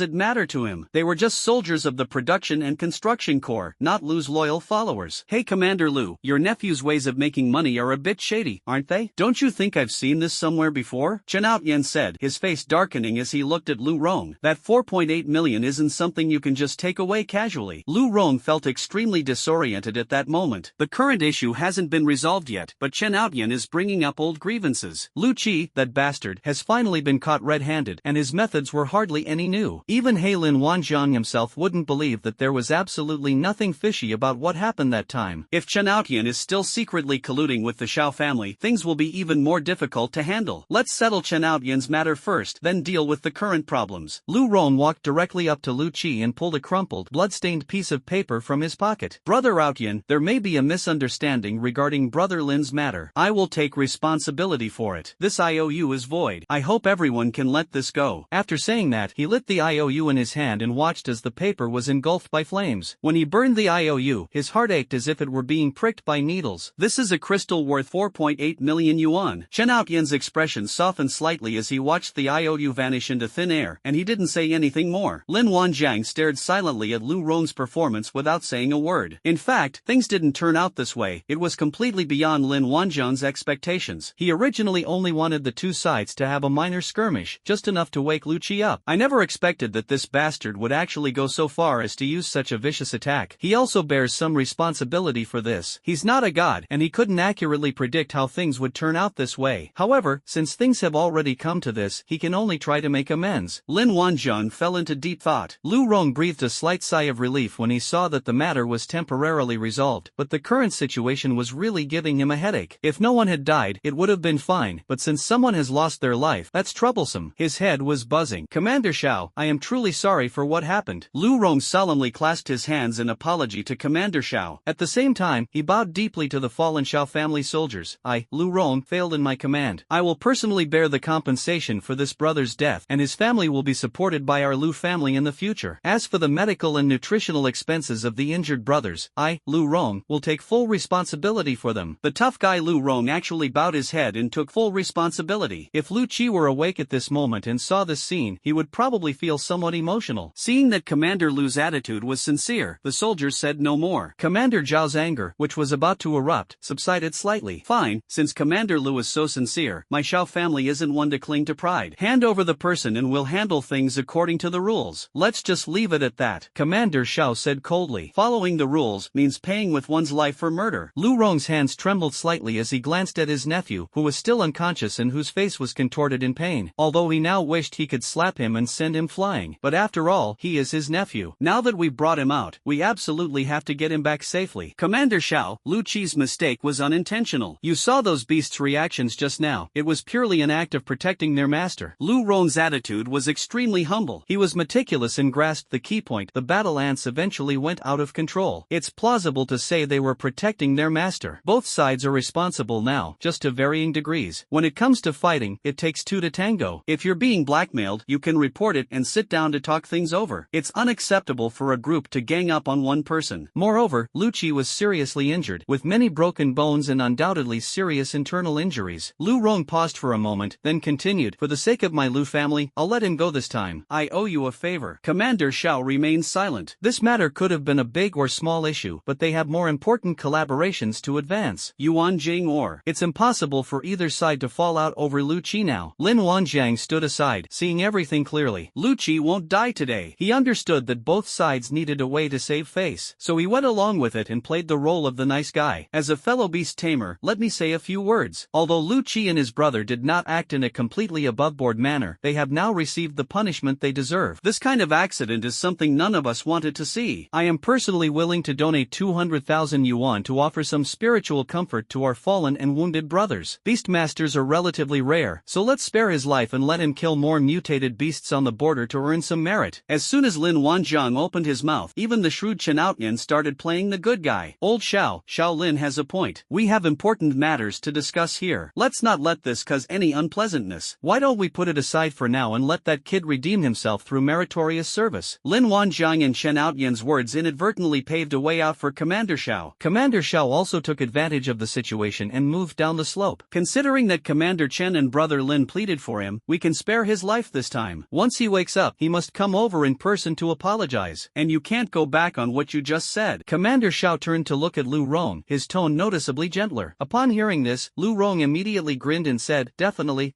it matter to him? They were just soldiers of the production and construction corps, not Lu's loyal followers. Hey Commander Lu, your nephew's ways of making money are a bit shady, aren't they? Don't you think I've seen this somewhere before? Chen Outyan said, his face darkening as he looked at Lu Rong. That 4.8 million isn't something you can just take away casually. Lu Rong felt extremely disoriented at that moment. The current issue hasn't been resolved yet, but Chen Outyan is bringing up old grievances. Lu Qi, that bastard, has finally been caught red-handed, and his methods were hardly any new. Even Lin Wanjiang himself wouldn't believe that there was absolutely nothing fishy about what happened that time. If Chen Outyan is still secretly colluding with the Xiao family, things will be even more difficult to handle. Let's settle Chen Outyan's matter first, then deal with the current problems. Lu Rong walked directly up to Lu Qi and pulled a crumpled, blood-stained piece of paper from his pocket. Brother Outyan, there may be a misunderstanding regarding Brother Lin's matter. I will take responsibility for it. This IOU is void. I hope everyone can let this go. After saying that, he lit the IOU in his hand and watched as the paper was engulfed by flames. When he burned the IOU, his heart ached as if it were being pricked by needles. This is a crystal worth 4.8 million yuan. Chen Outyan's expression softened slightly as he watched the IOU vanish into thin air, and he didn't say anything more. Lin Wanjiang stared silently at Lu Rong's performance without saying a word. In fact, things didn't turn out this way. It was completely beyond Lin Wanjiang's expectations. He originally only wanted the two sides to have a minor skirmish, just enough to wake Lu Qi up. I never expected expected that this bastard would actually go so far as to use such a vicious attack. He also bears some responsibility for this. He's not a god, and he couldn't accurately predict how things would turn out this way. However, since things have already come to this, he can only try to make amends. Lin Wanjiang fell into deep thought. Lu Rong breathed a slight sigh of relief when he saw that the matter was temporarily resolved, but the current situation was really giving him a headache. If no one had died, it would have been fine, but since someone has lost their life, that's troublesome. His head was buzzing. Commander Xiao, I am truly sorry for what happened. Lu Rong solemnly clasped his hands in apology to Commander Xiao. At the same time, he bowed deeply to the fallen Xiao family soldiers. I, Lu Rong, failed in my command. I will personally bear the compensation for this brother's death, and his family will be supported by our Lu family in the future. As for the medical and nutritional expenses of the injured brothers, I, Lu Rong, will take full responsibility for them. The tough guy Lu Rong actually bowed his head and took full responsibility. If Lu Qi were awake at this moment and saw this scene, he would probably feel somewhat emotional. Seeing that Commander Lu's attitude was sincere, the soldiers said no more. Commander Zhao's anger, which was about to erupt, subsided slightly. Fine, since Commander Lu is so sincere, my Xiao family isn't one to cling to pride. Hand over the person and we'll handle things according to the rules. Let's just leave it at that, Commander Xiao said coldly. Following the rules means paying with one's life for murder. Lu Rong's hands trembled slightly as he glanced at his nephew, who was still unconscious and whose face was contorted in pain, although he now wished he could slap him and send him flying. But after all, he is his nephew. Now that we've brought him out, we absolutely have to get him back safely. Commander Xiao, Lu Qi's mistake was unintentional. You saw those beasts' reactions just now. It was purely an act of protecting their master. Lu Rong's attitude was extremely humble. He was meticulous and grasped the key point. The battle ants eventually went out of control. It's plausible to say they were protecting their master. Both sides are responsible now, just to varying degrees. When it comes to fighting, it takes two to tango. If you're being blackmailed, you can report it and sit down to talk things over. It's unacceptable for a group to gang up on one person. Moreover, Lu Qi was seriously injured, with many broken bones and undoubtedly serious internal injuries. Lu Rong paused for a moment, then continued, for the sake of my Lu family, I'll let him go this time. I owe you a favor. Commander Xiao remained silent. This matter could have been a big or small issue, but they have more important collaborations to advance. Yuan Jing or. It's impossible for either side to fall out over Lu Qi now. Lin Wanjiang stood aside, seeing everything clearly. Lu Qi won't die today. He understood that both sides needed a way to save face, so he went along with it and played the role of the nice guy. As a fellow beast tamer, let me say a few words. Although Lu Qi and his brother did not act in a completely above-board manner, they have now received the punishment they deserve. This kind of accident is something none of us wanted to see. I am personally willing to donate 200,000 yuan to offer some spiritual comfort to our fallen and wounded brothers. Beastmasters are relatively rare, so let's spare his life and let him kill more mutated beasts on the border to earn some merit. As soon as Lin Wanjiang opened his mouth, even the shrewd Chen Outyan started playing the good guy. Old Xiao, Xiao Lin has a point. We have important matters to discuss here. Let's not let this cause any unpleasantness. Why don't we put it aside for now and let that kid redeem himself through meritorious service? Lin Wanjiang and Chen Outyan's words inadvertently paved a way out for Commander Xiao. Commander Xiao also took advantage of the situation and moved down the slope. Considering that Commander Chen and brother Lin pleaded for him, we can spare his life this time. Once he wakes up, he must come over in person to apologize. And you can't go back on what you just said. Commander Xiao turned to look at Lu Rong, his tone noticeably gentler. Upon hearing this, Lu Rong immediately grinned and said, definitely,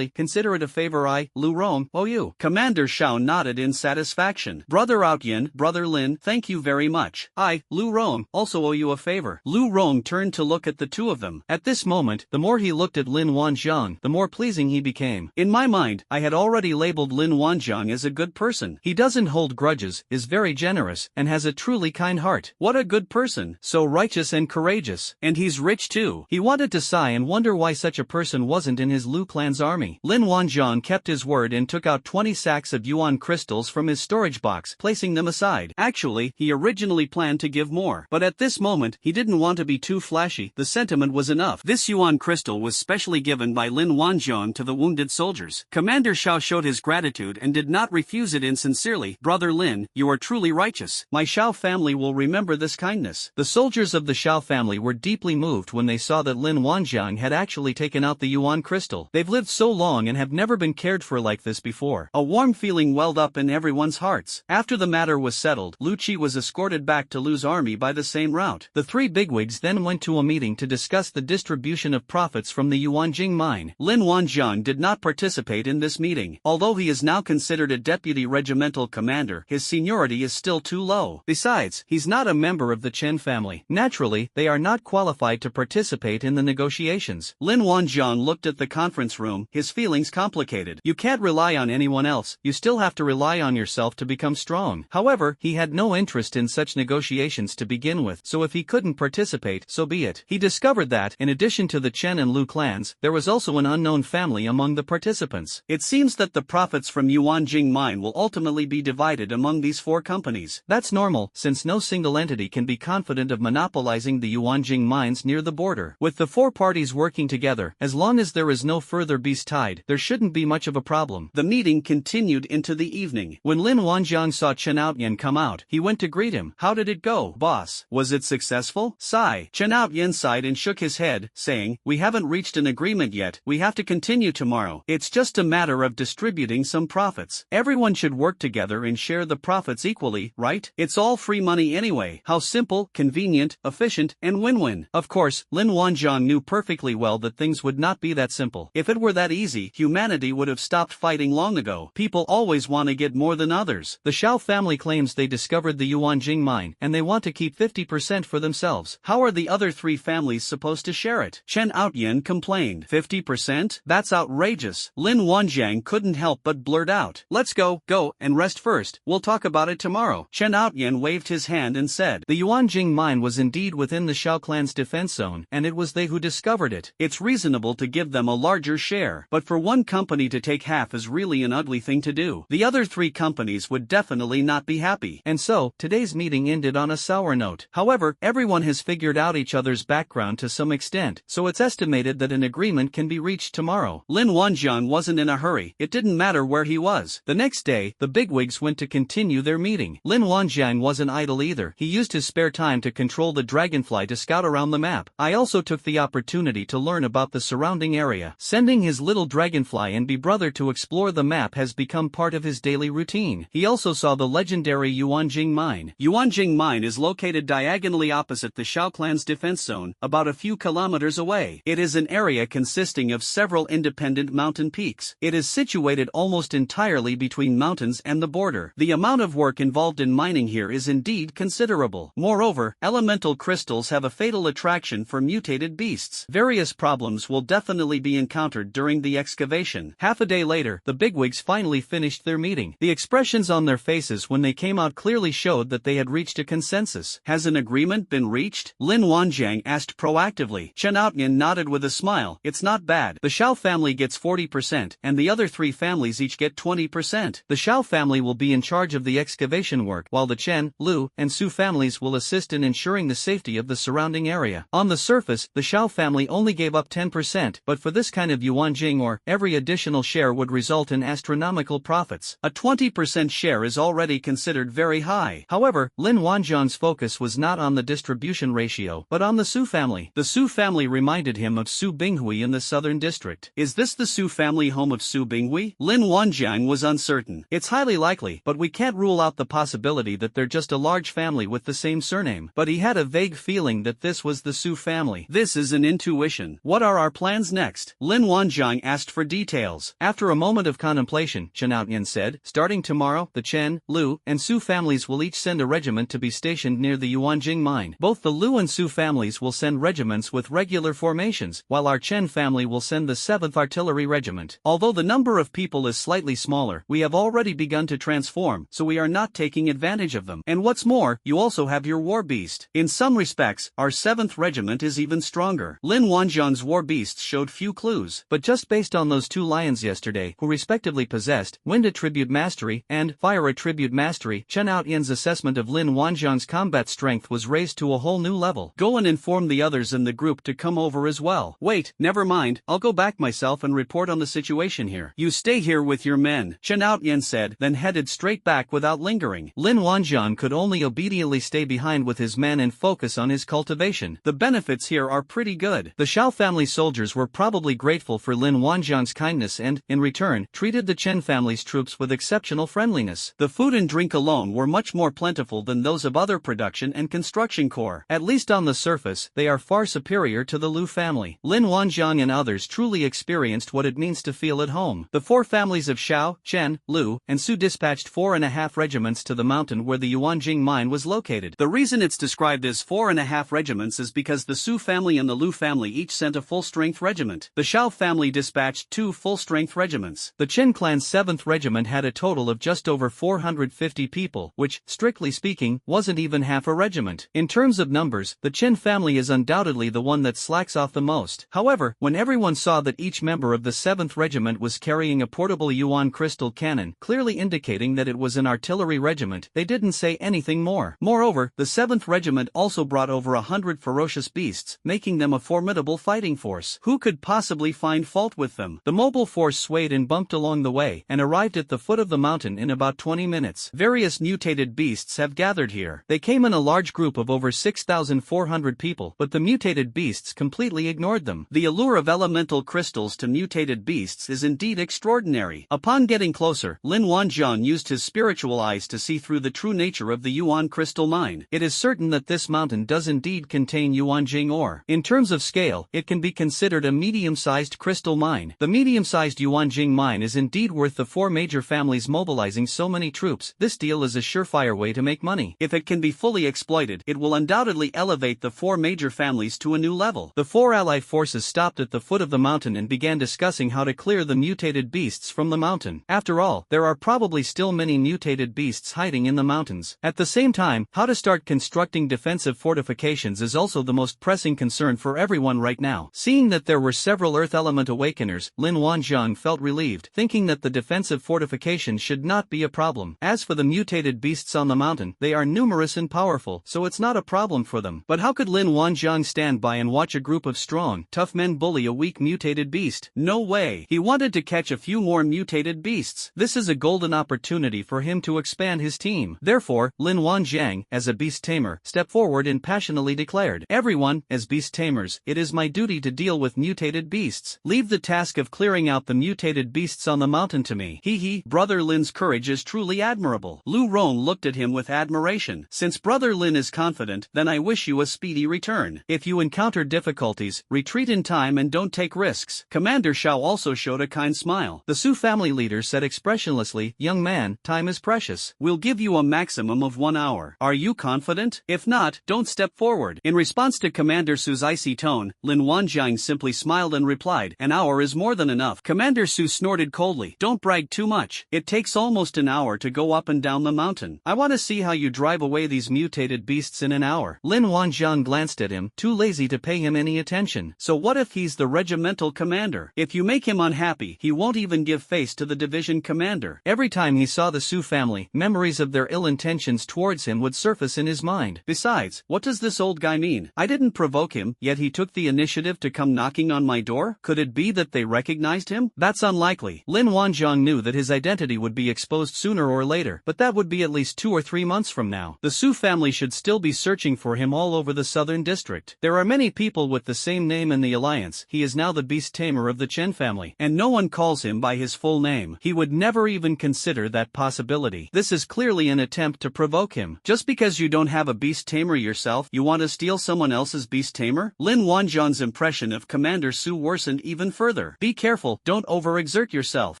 consider it a favor I, Lu Rong, owe you. Commander Xiao nodded in satisfaction. Brother Outyan, brother Lin, thank you very much. I, Lu Rong, also owe you a favor. Lu Rong turned to look at the two of them. At this moment, the more he looked at Lin Wanjiang, the more pleasing he became. In my mind, I had already labeled Lin Wanjiang as a good person. He doesn't hold grudges, is very generous, and has a truly kind heart. What a good person, so righteous and courageous. And he's rich too. He wanted to sigh and wonder why such a person wasn't in his Lu clan's army. Lin Wanjiang kept his word and took out 20 sacks of yuan crystals from his storage box, placing them aside. Actually, he originally planned to give more, but at this moment, he didn't want to be too flashy. The sentiment was enough. This yuan crystal was specially given by Lin Wanjiang to the wounded soldiers. Commander Xiao showed his gratitude and did not refuse it insincerely. Brother Lin, you are truly righteous. My Xiao family will remember this kindness. The soldiers of the Xiao family were deeply moved when they saw that Lin Wanjiang had actually taken out the yuan crystal. They've lived so long and have never been cared for like this before. A warm feeling welled up in everyone's hearts. After the matter was settled, Lu Qi was escorted back to Lu's army by the same route. The three bigwigs then went to a meeting to discuss the distribution of profits from the Yuanjing mine. Lin Wanjiang did not participate in this meeting, although he is now considered considered a deputy regimental commander. His seniority is still too low. Besides, he's not a member of the Chen family. Naturally, they are not qualified to participate in the negotiations. Lin Wanjiang looked at the conference room, his feelings complicated. You can't rely on anyone else, you still have to rely on yourself to become strong. However, he had no interest in such negotiations to begin with, so if he couldn't participate, so be it. He discovered that, in addition to the Chen and Lu clans, there was also an unknown family among the participants. It seems that the profits from Yuanjing mine will ultimately be divided among these 4 companies. That's normal, since no single entity can be confident of monopolizing the Yuanjing mines near the border. With the 4 parties working together, as long as there is no further beast tied, there shouldn't be much of a problem. The meeting continued into the evening. When Lin Wanjiang saw Chen Outyan come out, he went to greet him. How did it go, boss? Was it successful? Sigh. Chen Outyan sighed and shook his head, saying, we haven't reached an agreement yet, we have to continue tomorrow. It's just a matter of distributing some profits. Everyone should work together and share the profits equally, right? It's all free money anyway. How simple, convenient, efficient, and win-win. Of course, Lin Wanjiang knew perfectly well that things would not be that simple. If it were that easy, humanity would have stopped fighting long ago. People always want to get more than others. The Xiao family claims they discovered the Yuanjing mine, and they want to keep 50% for themselves. How are the other 3 families supposed to share it? Chen Outyan complained. 50%? That's outrageous. Lin Wanjiang couldn't help but blurt out. Let's go, and rest first. We'll talk about it tomorrow. Chen Outyan waved his hand and said, the Yuanjing mine was indeed within the Xiao clan's defense zone, and it was they who discovered it. It's reasonable to give them a larger share, but for one company to take half is really an ugly thing to do. The other 3 companies would definitely not be happy. And so, today's meeting ended on a sour note. However, everyone has figured out each other's background to some extent, so it's estimated that an agreement can be reached tomorrow. Lin Wanjiang wasn't in a hurry. It didn't matter where he was. The next day, the bigwigs went to continue their meeting. Lin Wanjiang wasn't idle either. He used his spare time to control the dragonfly to scout around the map. I also took the opportunity to learn about the surrounding area. Sending his little dragonfly and big brother to explore the map has become part of his daily routine. He also saw the legendary Yuanjing mine. Yuanjing mine is located diagonally opposite the Xiao clan's defense zone, about a few kilometers away. It is an area consisting of several independent mountain peaks. It is situated almost entirely between mountains and the border. The amount of work involved in mining here is indeed considerable. Moreover, elemental crystals have a fatal attraction for mutated beasts. Various problems will definitely be encountered during the excavation. Half a day later, the bigwigs finally finished their meeting. The expressions on their faces when they came out clearly showed that they had reached a consensus. Has an agreement been reached? Lin Wanjiang asked proactively. Chen Outyan nodded with a smile. It's not bad. The Xiao family gets 40%, and the other 3 families each get 20%. The Xiao family will be in charge of the excavation work, while the Chen, Lu, and Su families will assist in ensuring the safety of the surrounding area. On the surface, the Xiao family only gave up 10%, but for this kind of Yuanjing ore, every additional share would result in astronomical profits. A 20% share is already considered very high. However, Lin Wanjiang's focus was not on the distribution ratio, but on the Su family. The Su family reminded him of Su Binghui in the southern district. Is this the Su family home of Su Binghui? Lin Wanjiang was uncertain. It's highly likely, but we can't rule out the possibility that they're just a large family with the same surname. But he had a vague feeling that this was the Su family. This is an intuition. What are our plans next? Lin Wanjiang asked for details. After a moment of contemplation, Chen Outyan said, starting tomorrow, the Chen, Lu, and Su families will each send a regiment to be stationed near the Yuanjing mine. Both the Lu and Su families will send regiments with regular formations, while our Chen family will send the 7th Artillery Regiment. Although the number of people is slightly smaller, we have already begun to transform, so we are not taking advantage of them. And what's more, you also have your war beast. In some respects, our 7th Regiment is even stronger. Lin Wanjiang's war beasts showed few clues, but just based on those 2 lions yesterday, who respectively possessed Wind Attribute Mastery and Fire Attribute Mastery, Chen Outyan's assessment of Lin Wanjiang's combat strength was raised to a whole new level. Go and inform the others in the group to come over as well. Wait, never mind, I'll go back myself and report on the situation here. You stay here with your men, Chen Outyan said, then headed straight back without lingering. Lin Wanjiang could only obediently stay behind with his men and focus on his cultivation. The benefits here are pretty good. The Xiao family soldiers were probably grateful for Lin Wanjiang's kindness and, in return, treated the Chen family's troops with exceptional friendliness. The food and drink alone were much more plentiful than those of other production and construction corps. At least on the surface, they are far superior to the Lu family. Lin Wanjiang and others truly experienced what it means to feel at home. The 4 families of Xiao, Xiao, Chen, Lu, and Su dispatched 4.5 regiments to the mountain where the Yuanjing mine was located. The reason it's described as 4.5 regiments is because the Su family and the Lu family each sent a full-strength regiment. The Xiao family dispatched 2 full-strength regiments. The Chen clan's 7th regiment had a total of just over 450 people, which, strictly speaking, wasn't even half a regiment. In terms of numbers, the Chen family is undoubtedly the one that slacks off the most. However, when everyone saw that each member of the 7th regiment was carrying a portable Yuan crystal cannon, clearly indicating that it was an artillery regiment, they didn't say anything more. Moreover, the 7th regiment also brought over 100 ferocious beasts, making them a formidable fighting force. Who could possibly find fault with them? The mobile force swayed and bumped along the way, and arrived at the foot of the mountain in about 20 minutes. Various mutated beasts have gathered here. They came in a large group of over 6,400 people, but the mutated beasts completely ignored them. The allure of elemental crystals to mutated beasts is indeed extraordinary. Upon getting closer, Lin Wanjiang used his spiritual eyes to see through the true nature of the Yuan crystal mine. It is certain that this mountain does indeed contain Yuanjing ore. In terms of scale, it can be considered a medium-sized crystal mine. The medium-sized Yuanjing mine is indeed worth the 4 major families mobilizing so many troops. This deal is a surefire way to make money. If it can be fully exploited, it will undoubtedly elevate the 4 major families to a new level. The 4 allied forces stopped at the foot of the mountain and began discussing how to clear the mutated beasts from the mountain. After all, there are probably still many mutated beasts hiding in the mountains. At the same time, how to start constructing defensive fortifications is also the most pressing concern for everyone right now. Seeing that there were several Earth Element Awakeners, Lin Wanjiang felt relieved, thinking that the defensive fortifications should not be a problem. As for the mutated beasts on the mountain, they are numerous and powerful, so it's not a problem for them. But how could Lin Wanjiang stand by and watch a group of strong, tough men bully a weak mutated beast? No way. He wanted to catch a few more mutated beasts. This is a golden opportunity for him to expand his team. Therefore, Lin Wanjiang, as a beast tamer, stepped forward and passionately declared, "Everyone, as beast tamers, it is my duty to deal with mutated beasts. Leave the task of clearing out the mutated beasts on the mountain to me." Brother Lin's courage is truly admirable. Lu Rong looked at him with admiration. Since Brother Lin is confident, then I wish you a speedy return. If you encounter difficulties, retreat in time and don't take risks. Commander Xiao also showed a kind smile. The Su family leader said expressionlessly, "Young man, time is precious. We'll give you a maximum of 1 hour. Are you confident? If not, don't step forward." In response to Commander Su's icy tone, Lin Wanjiang simply smiled and replied, "An hour is more than enough." Commander Su snorted coldly, "Don't brag too much. It takes almost an hour to go up and down the mountain. I want to see how you drive away these mutated beasts in an hour." Lin Wanjiang glanced at him, too lazy to pay him any attention. So what if he's the regimental commander? If you make him unhappy, he won't even give face to the division commander. Every time he saw the Su family, memories of their ill intentions towards him would surface in his mind. Besides, what does this old guy mean? I didn't provoke him, yet he took the initiative to come knocking on my door? Could it be that they recognized him? That's unlikely. Lin Wanjiang knew that his identity would be exposed sooner or later, but that would be at least 2 or 3 months from now. The Su family should still be searching for him all over the southern district. There are many people with the same name in the alliance. He is now the beast tamer of the Chen family, and no one calls him by his full name. He would never even consider that possibility. This is clearly an attempt to provoke him. Just because you don't have a beast tamer yourself, you want to steal someone else's beast tamer? Lin Wanjiang's impression of Commander Su worsened even further. "Be careful, don't overexert yourself,"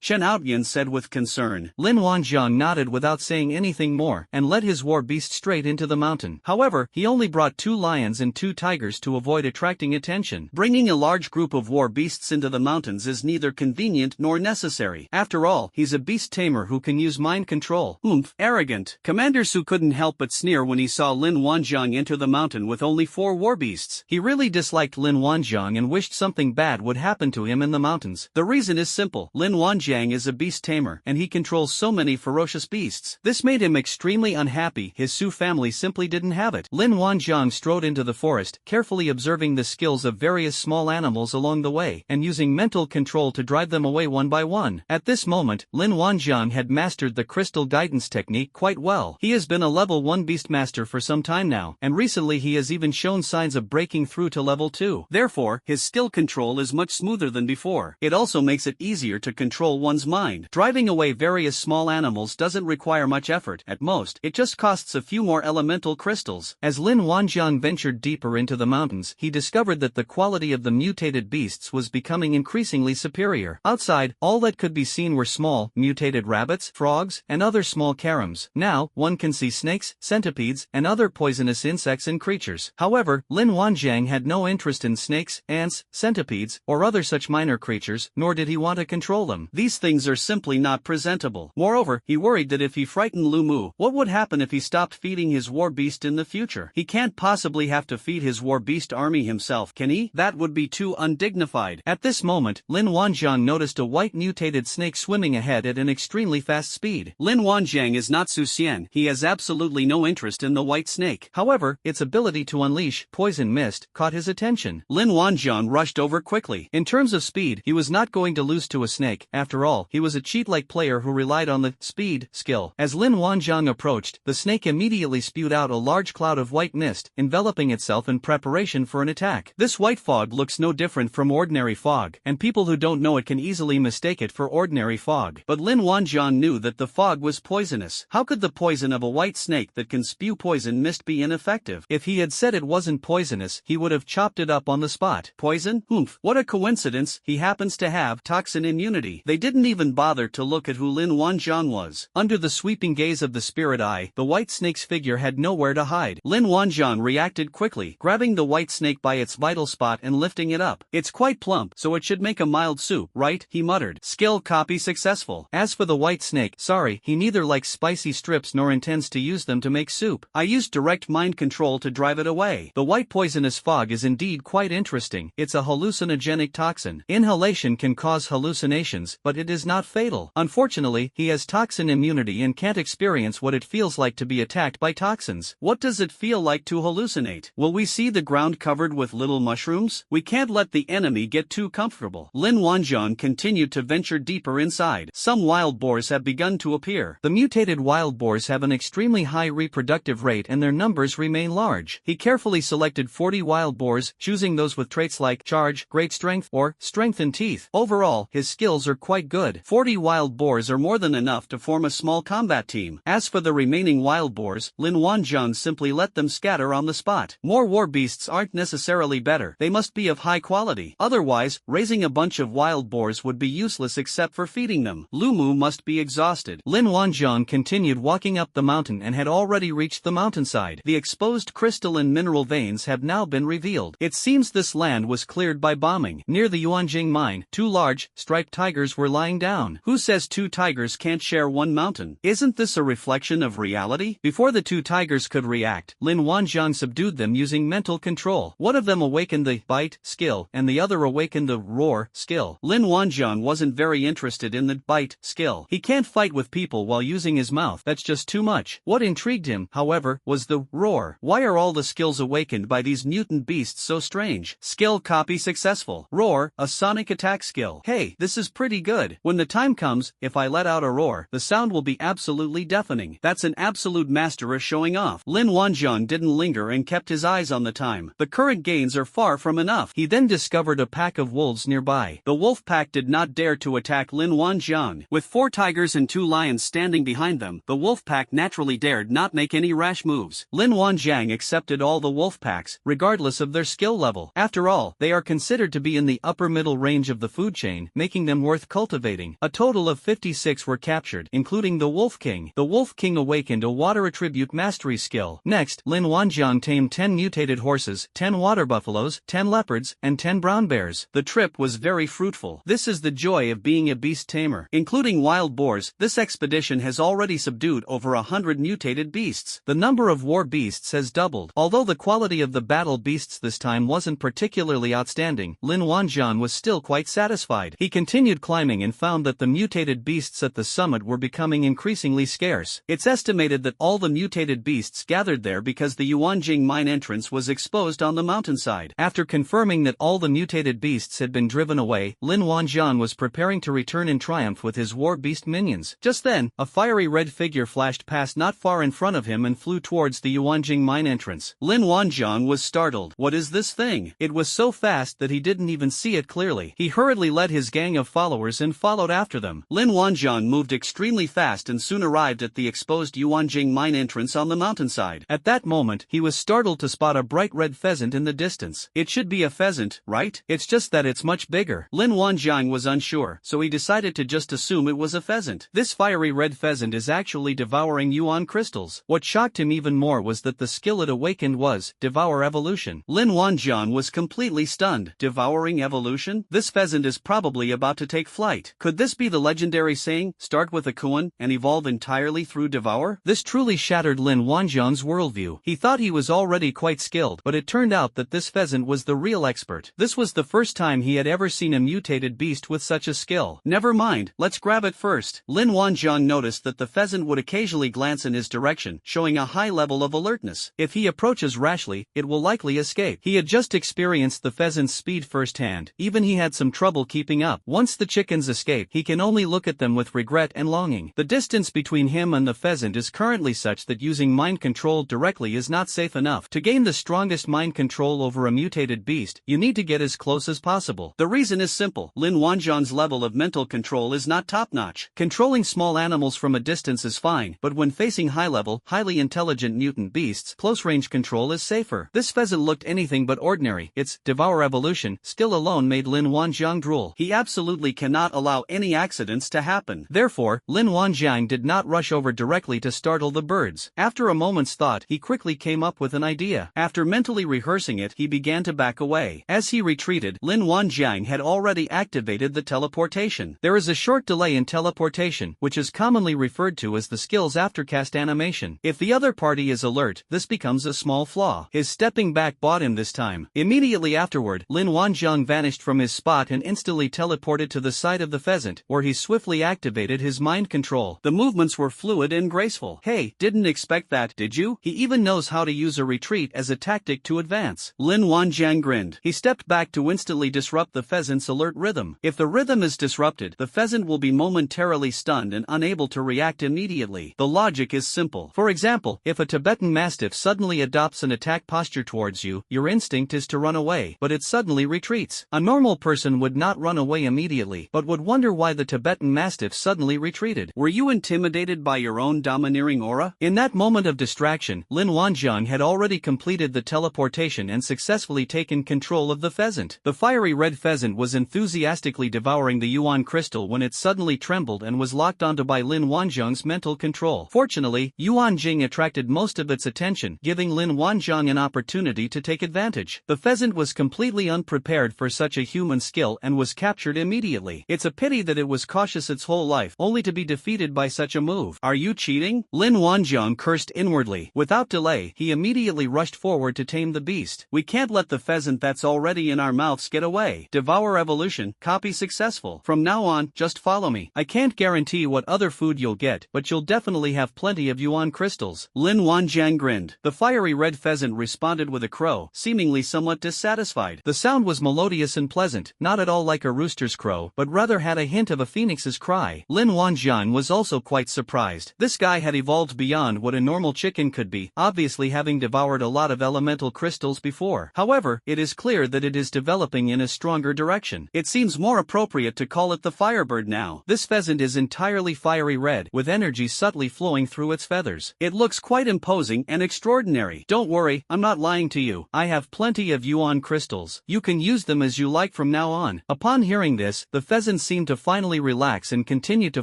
Chen Outyan said with concern. Lin Wanjiang nodded without saying anything more, and led his war beast straight into the mountain. However, he only brought 2 lions and 2 tigers to avoid attracting attention. Bringing a large group of war beasts into the mountains is neither convenient nor necessary. After all, he's a beast tamer who can use mind control. Arrogant. Commander Su couldn't help but sneer when he saw Lin Wanjiang enter the mountain with only 4 war beasts. He really disliked Lin Wanjiang and wished something bad would happen to him in the mountains. The reason is simple. Lin Wanjiang is a beast tamer, and he controls so many ferocious beasts. This made him extremely unhappy. His Su family simply didn't have it. Lin Wanjiang strode into the forest, carefully observing the skills of various small animals along the way, and using mental control to drive them away one by one. At this moment, Lin Wanjiang had mastered the crystal guidance technique quite well. He has been a level 1 beastmaster for some time now, and recently he has even shown signs of breaking through to level 2. Therefore, his skill control is much smoother than before. It also makes it easier to control one's mind. Driving away various small animals doesn't require much effort. At most, it just costs a few more elemental crystals. As Lin Wanjiang ventured deeper into the mountains, he discovered that the quality of the mutated beasts was becoming increasingly superior. Outside, all that could be seen were were small, mutated rabbits, frogs, and other small caroms. Now, one can see snakes, centipedes, and other poisonous insects and creatures. However, Lin Wanjiang had no interest in snakes, ants, centipedes, or other such minor creatures, nor did he want to control them. These things are simply not presentable. Moreover, he worried that if he frightened Lu Mu, what would happen if he stopped feeding his war beast in the future? He can't possibly have to feed his war beast army himself, can he? That would be too undignified. At this moment, Lin Wanjiang noticed a white mutated snake swimming ahead at an extremely fast speed. Lin Wanjiang is not Su Xian. He has absolutely no interest in the white snake. However, its ability to unleash poison mist caught his attention. Lin Wanjiang rushed over quickly. In terms of speed, he was not going to lose to a snake. After all, he was a cheat-like player who relied on the speed skill. As Lin Wanjiang approached, the snake immediately spewed out a large cloud of white mist, enveloping itself in preparation for an attack. This white fog looks no different from ordinary fog, and people who don't know it can easily mistake it for ordinary fog. But Lin Wanjiang knew that the fog was poisonous. How could the poison of a white snake that can spew poison mist be ineffective? If he had said it wasn't poisonous, he would have chopped it up on the spot. Poison? Oomph. What a coincidence, he happens to have toxin immunity. They didn't even bother to look at who Lin Wanjiang was. Under the sweeping gaze of the spirit eye, the white snake's figure had nowhere to hide. Lin Wanjiang reacted quickly, grabbing the white snake by its vital spot and lifting it up. It's quite plump, so it should make a mild soup, right? He muttered. Skill copy successful. As for the white snake, sorry, he neither likes spicy strips nor intends to use them to make soup. I used direct mind control to drive it away. The white poisonous fog is indeed quite interesting. It's a hallucinogenic toxin. Inhalation can cause hallucinations, but it is not fatal. Unfortunately, he has toxin immunity and can't experience what it feels like to be attacked by toxins. What does it feel like to hallucinate? Will we see the ground covered with little mushrooms? We can't let the enemy get too comfortable. Lin Wanjiang continued to venture deeper inside. Some wild boars have begun to appear. The mutated wild boars have an extremely high reproductive rate and their numbers remain large. He carefully selected 40 wild boars, choosing those with traits like charge, great strength, or strength and teeth. Overall, his skills are quite good. 40 wild boars are more than enough to form a small combat team. As for the remaining wild boars, Lin Wanjiang simply let them scatter on the spot. More war beasts aren't necessarily better. They must be of high quality. Otherwise, raising a bunch of wild boars would be useless except for feeding them. Lu Mu must be exhausted. Lin Wanjiang continued walking up the mountain and had already reached the mountainside. The exposed crystalline mineral veins have now been revealed. It seems this land was cleared by bombing. Near the Yuanjing mine, 2 large, striped tigers were lying down. Who says 2 tigers can't share one mountain? Isn't this a reflection of reality? Before the 2 tigers could react, Lin Wanjiang subdued them using mental control. One of them awakened the bite skill, and the other awakened the roar skill. Lin Wanjiang wasn't very interested in the bite skill. He can't fight with people while using his mouth. That's just too much. What intrigued him, however, was the roar. Why are all the skills awakened by these mutant beasts so strange? Skill copy successful. Roar, a sonic attack skill. Hey, this is pretty good. When the time comes, if I let out a roar, the sound will be absolutely deafening. That's an absolute master of showing off. Lin Wanjiang didn't linger and kept his eyes on the time. The current gains are far from enough. He then discovered a pack of wolves nearby. The wolf pack did not dare to attack Lin Wanjiang. With 4 tigers and 2 lions standing behind them, the wolf pack naturally dared not make any rash moves. Lin Wanjiang accepted all the wolf packs, regardless of their skill level. After all, they are considered to be in the upper middle range of the food chain, making them worth cultivating. A total of 56 were captured, including the Wolf King. The Wolf King awakened a water attribute mastery skill. Next, Lin Wanjiang tamed 10 mutated horses, 10 water buffaloes, 10 leopards, and 10 brown bears. The trip was very fruitful. This is the joy of being a beast tamer. Including wild boars, this expedition has already subdued over 100 mutated beasts. The number of war beasts has doubled. Although the quality of the battle beasts this time wasn't particularly outstanding, Lin Wanjiang was still quite satisfied. He continued climbing and found that the mutated beasts at the summit were becoming increasingly scarce. It's estimated that all the mutated beasts gathered there because the Yuanjing mine entrance was exposed on the mountainside. After confirming that all the mutated beasts had been driven away, Lin Wanjiang was preparing to return in triumph with his war beast minions. Just then, a fiery red figure flashed past not far in front of him and flew towards the Yuanjing mine entrance. Lin Wanjiang was startled. What is this thing? It was so fast that he didn't even see it clearly. He hurriedly led his gang of followers and followed after them. Lin Wanjiang moved extremely fast and soon arrived at the exposed Yuanjing mine entrance on the mountainside. At that moment, he was startled to spot a bright red pheasant in the distance. It should be a pheasant, right? It's just that it's much bigger. Lin Wanjiang was unsure, so he decided decided to just assume it was a pheasant. This fiery red pheasant is actually devouring yuan crystals. What shocked him even more was that the skill it awakened was Devour Evolution. Lin Wanjian was completely stunned. Devouring evolution? This pheasant is probably about to take flight. Could this be the legendary saying, start with a kuan and evolve entirely through devour? This truly shattered Lin Wanjian's worldview. He thought he was already quite skilled, but it turned out that this pheasant was the real expert. This was the first time he had ever seen a mutated beast with such a skill. Never mind, let's grab it first. Lin Wanjian noticed that the pheasant would occasionally glance in his direction, showing a high level of alertness. If he approaches rashly, it will likely escape. He had just experienced the pheasant's speed firsthand. Even he had some trouble keeping up. Once the chickens escape, he can only look at them with regret and longing. The distance between him and the pheasant is currently such that using mind control directly is not safe enough. To gain the strongest mind control over a mutated beast, you need to get as close as possible. The reason is simple. Lin Wanjian's level of mental control is not top-notch. Controlling small animals from a distance is fine, but when facing high-level, highly intelligent mutant beasts, close-range control is safer. This pheasant looked anything but ordinary. Its Devour Evolution skill alone made Lin Wanjian drool. He absolutely cannot allow any accidents to happen. Therefore, Lin Wanjian did not rush over directly to startle the birds. After a moment's thought, he quickly came up with an idea. After mentally rehearsing it, he began to back away. As he retreated, Lin Wanjian had already activated the teleportation. There is a short delay in teleportation, which is commonly referred to as the skill's aftercast animation. If the other party is alert, this becomes a small flaw. His stepping back bought him this time. Immediately afterward, Lin Wanjian vanished from his spot and instantly teleported to the side of the pheasant, where he swiftly activated his mind control. The movements were fluid and graceful. Hey, didn't expect that, did you? He even knows how to use a retreat as a tactic to advance. Lin Wanjian grinned. He stepped back to instantly disrupt the pheasant's alert rhythm. If the rhythm is disrupted, the pheasant will be momentarily stunned and unable to react immediately. The logic is simple. For example, if a Tibetan Mastiff suddenly adopts an attack posture towards you, your instinct is to run away, but it suddenly retreats. A normal person would not run away immediately, but would wonder why the Tibetan Mastiff suddenly retreated. Were you intimidated by your own domineering aura? In that moment of distraction, Lin Wanjian had already completed the teleportation and successfully taken control of the pheasant. The fiery red pheasant was enthusiastically devouring the yuan crystal when it suddenly trembled and was locked onto by Lin Wanjian's mental control. Fortunately, Yuan Jing attracted most of its attention, giving Lin Wanjian an opportunity to take advantage. The pheasant was completely unprepared for such a human skill and was captured immediately. It's a pity that it was cautious its whole life, only to be defeated by such a move. Are you cheating? Lin Wanjian cursed inwardly. Without delay, he immediately rushed forward to tame the beast. We can't let the pheasant that's already in our mouths get away. Devour Evolution, copy successful. From now on, just follow me. I can't guarantee what other food you'll get, but you'll definitely have plenty of yuan crystals. Lin Wanjian grinned. The fiery red pheasant responded with a crow, seemingly somewhat dissatisfied. The sound was melodious and pleasant, not at all like a rooster's crow, but rather had a hint of a phoenix's cry. Lin Wanjian was also quite surprised. This guy had evolved beyond what a normal chicken could be, obviously having devoured a lot of elemental crystals before. However, it is clear that it is developing in a stronger direction. It seems more appropriate to call it the Firebird now. This pheasant is entirely fiery red, with energy subtly flowing through its feathers. It looks quite imposing and extraordinary. Don't worry, I'm not lying to you. I have plenty of yuan crystals. You can use them as you like from now on. Upon hearing this, the pheasant seemed to finally relax and continue to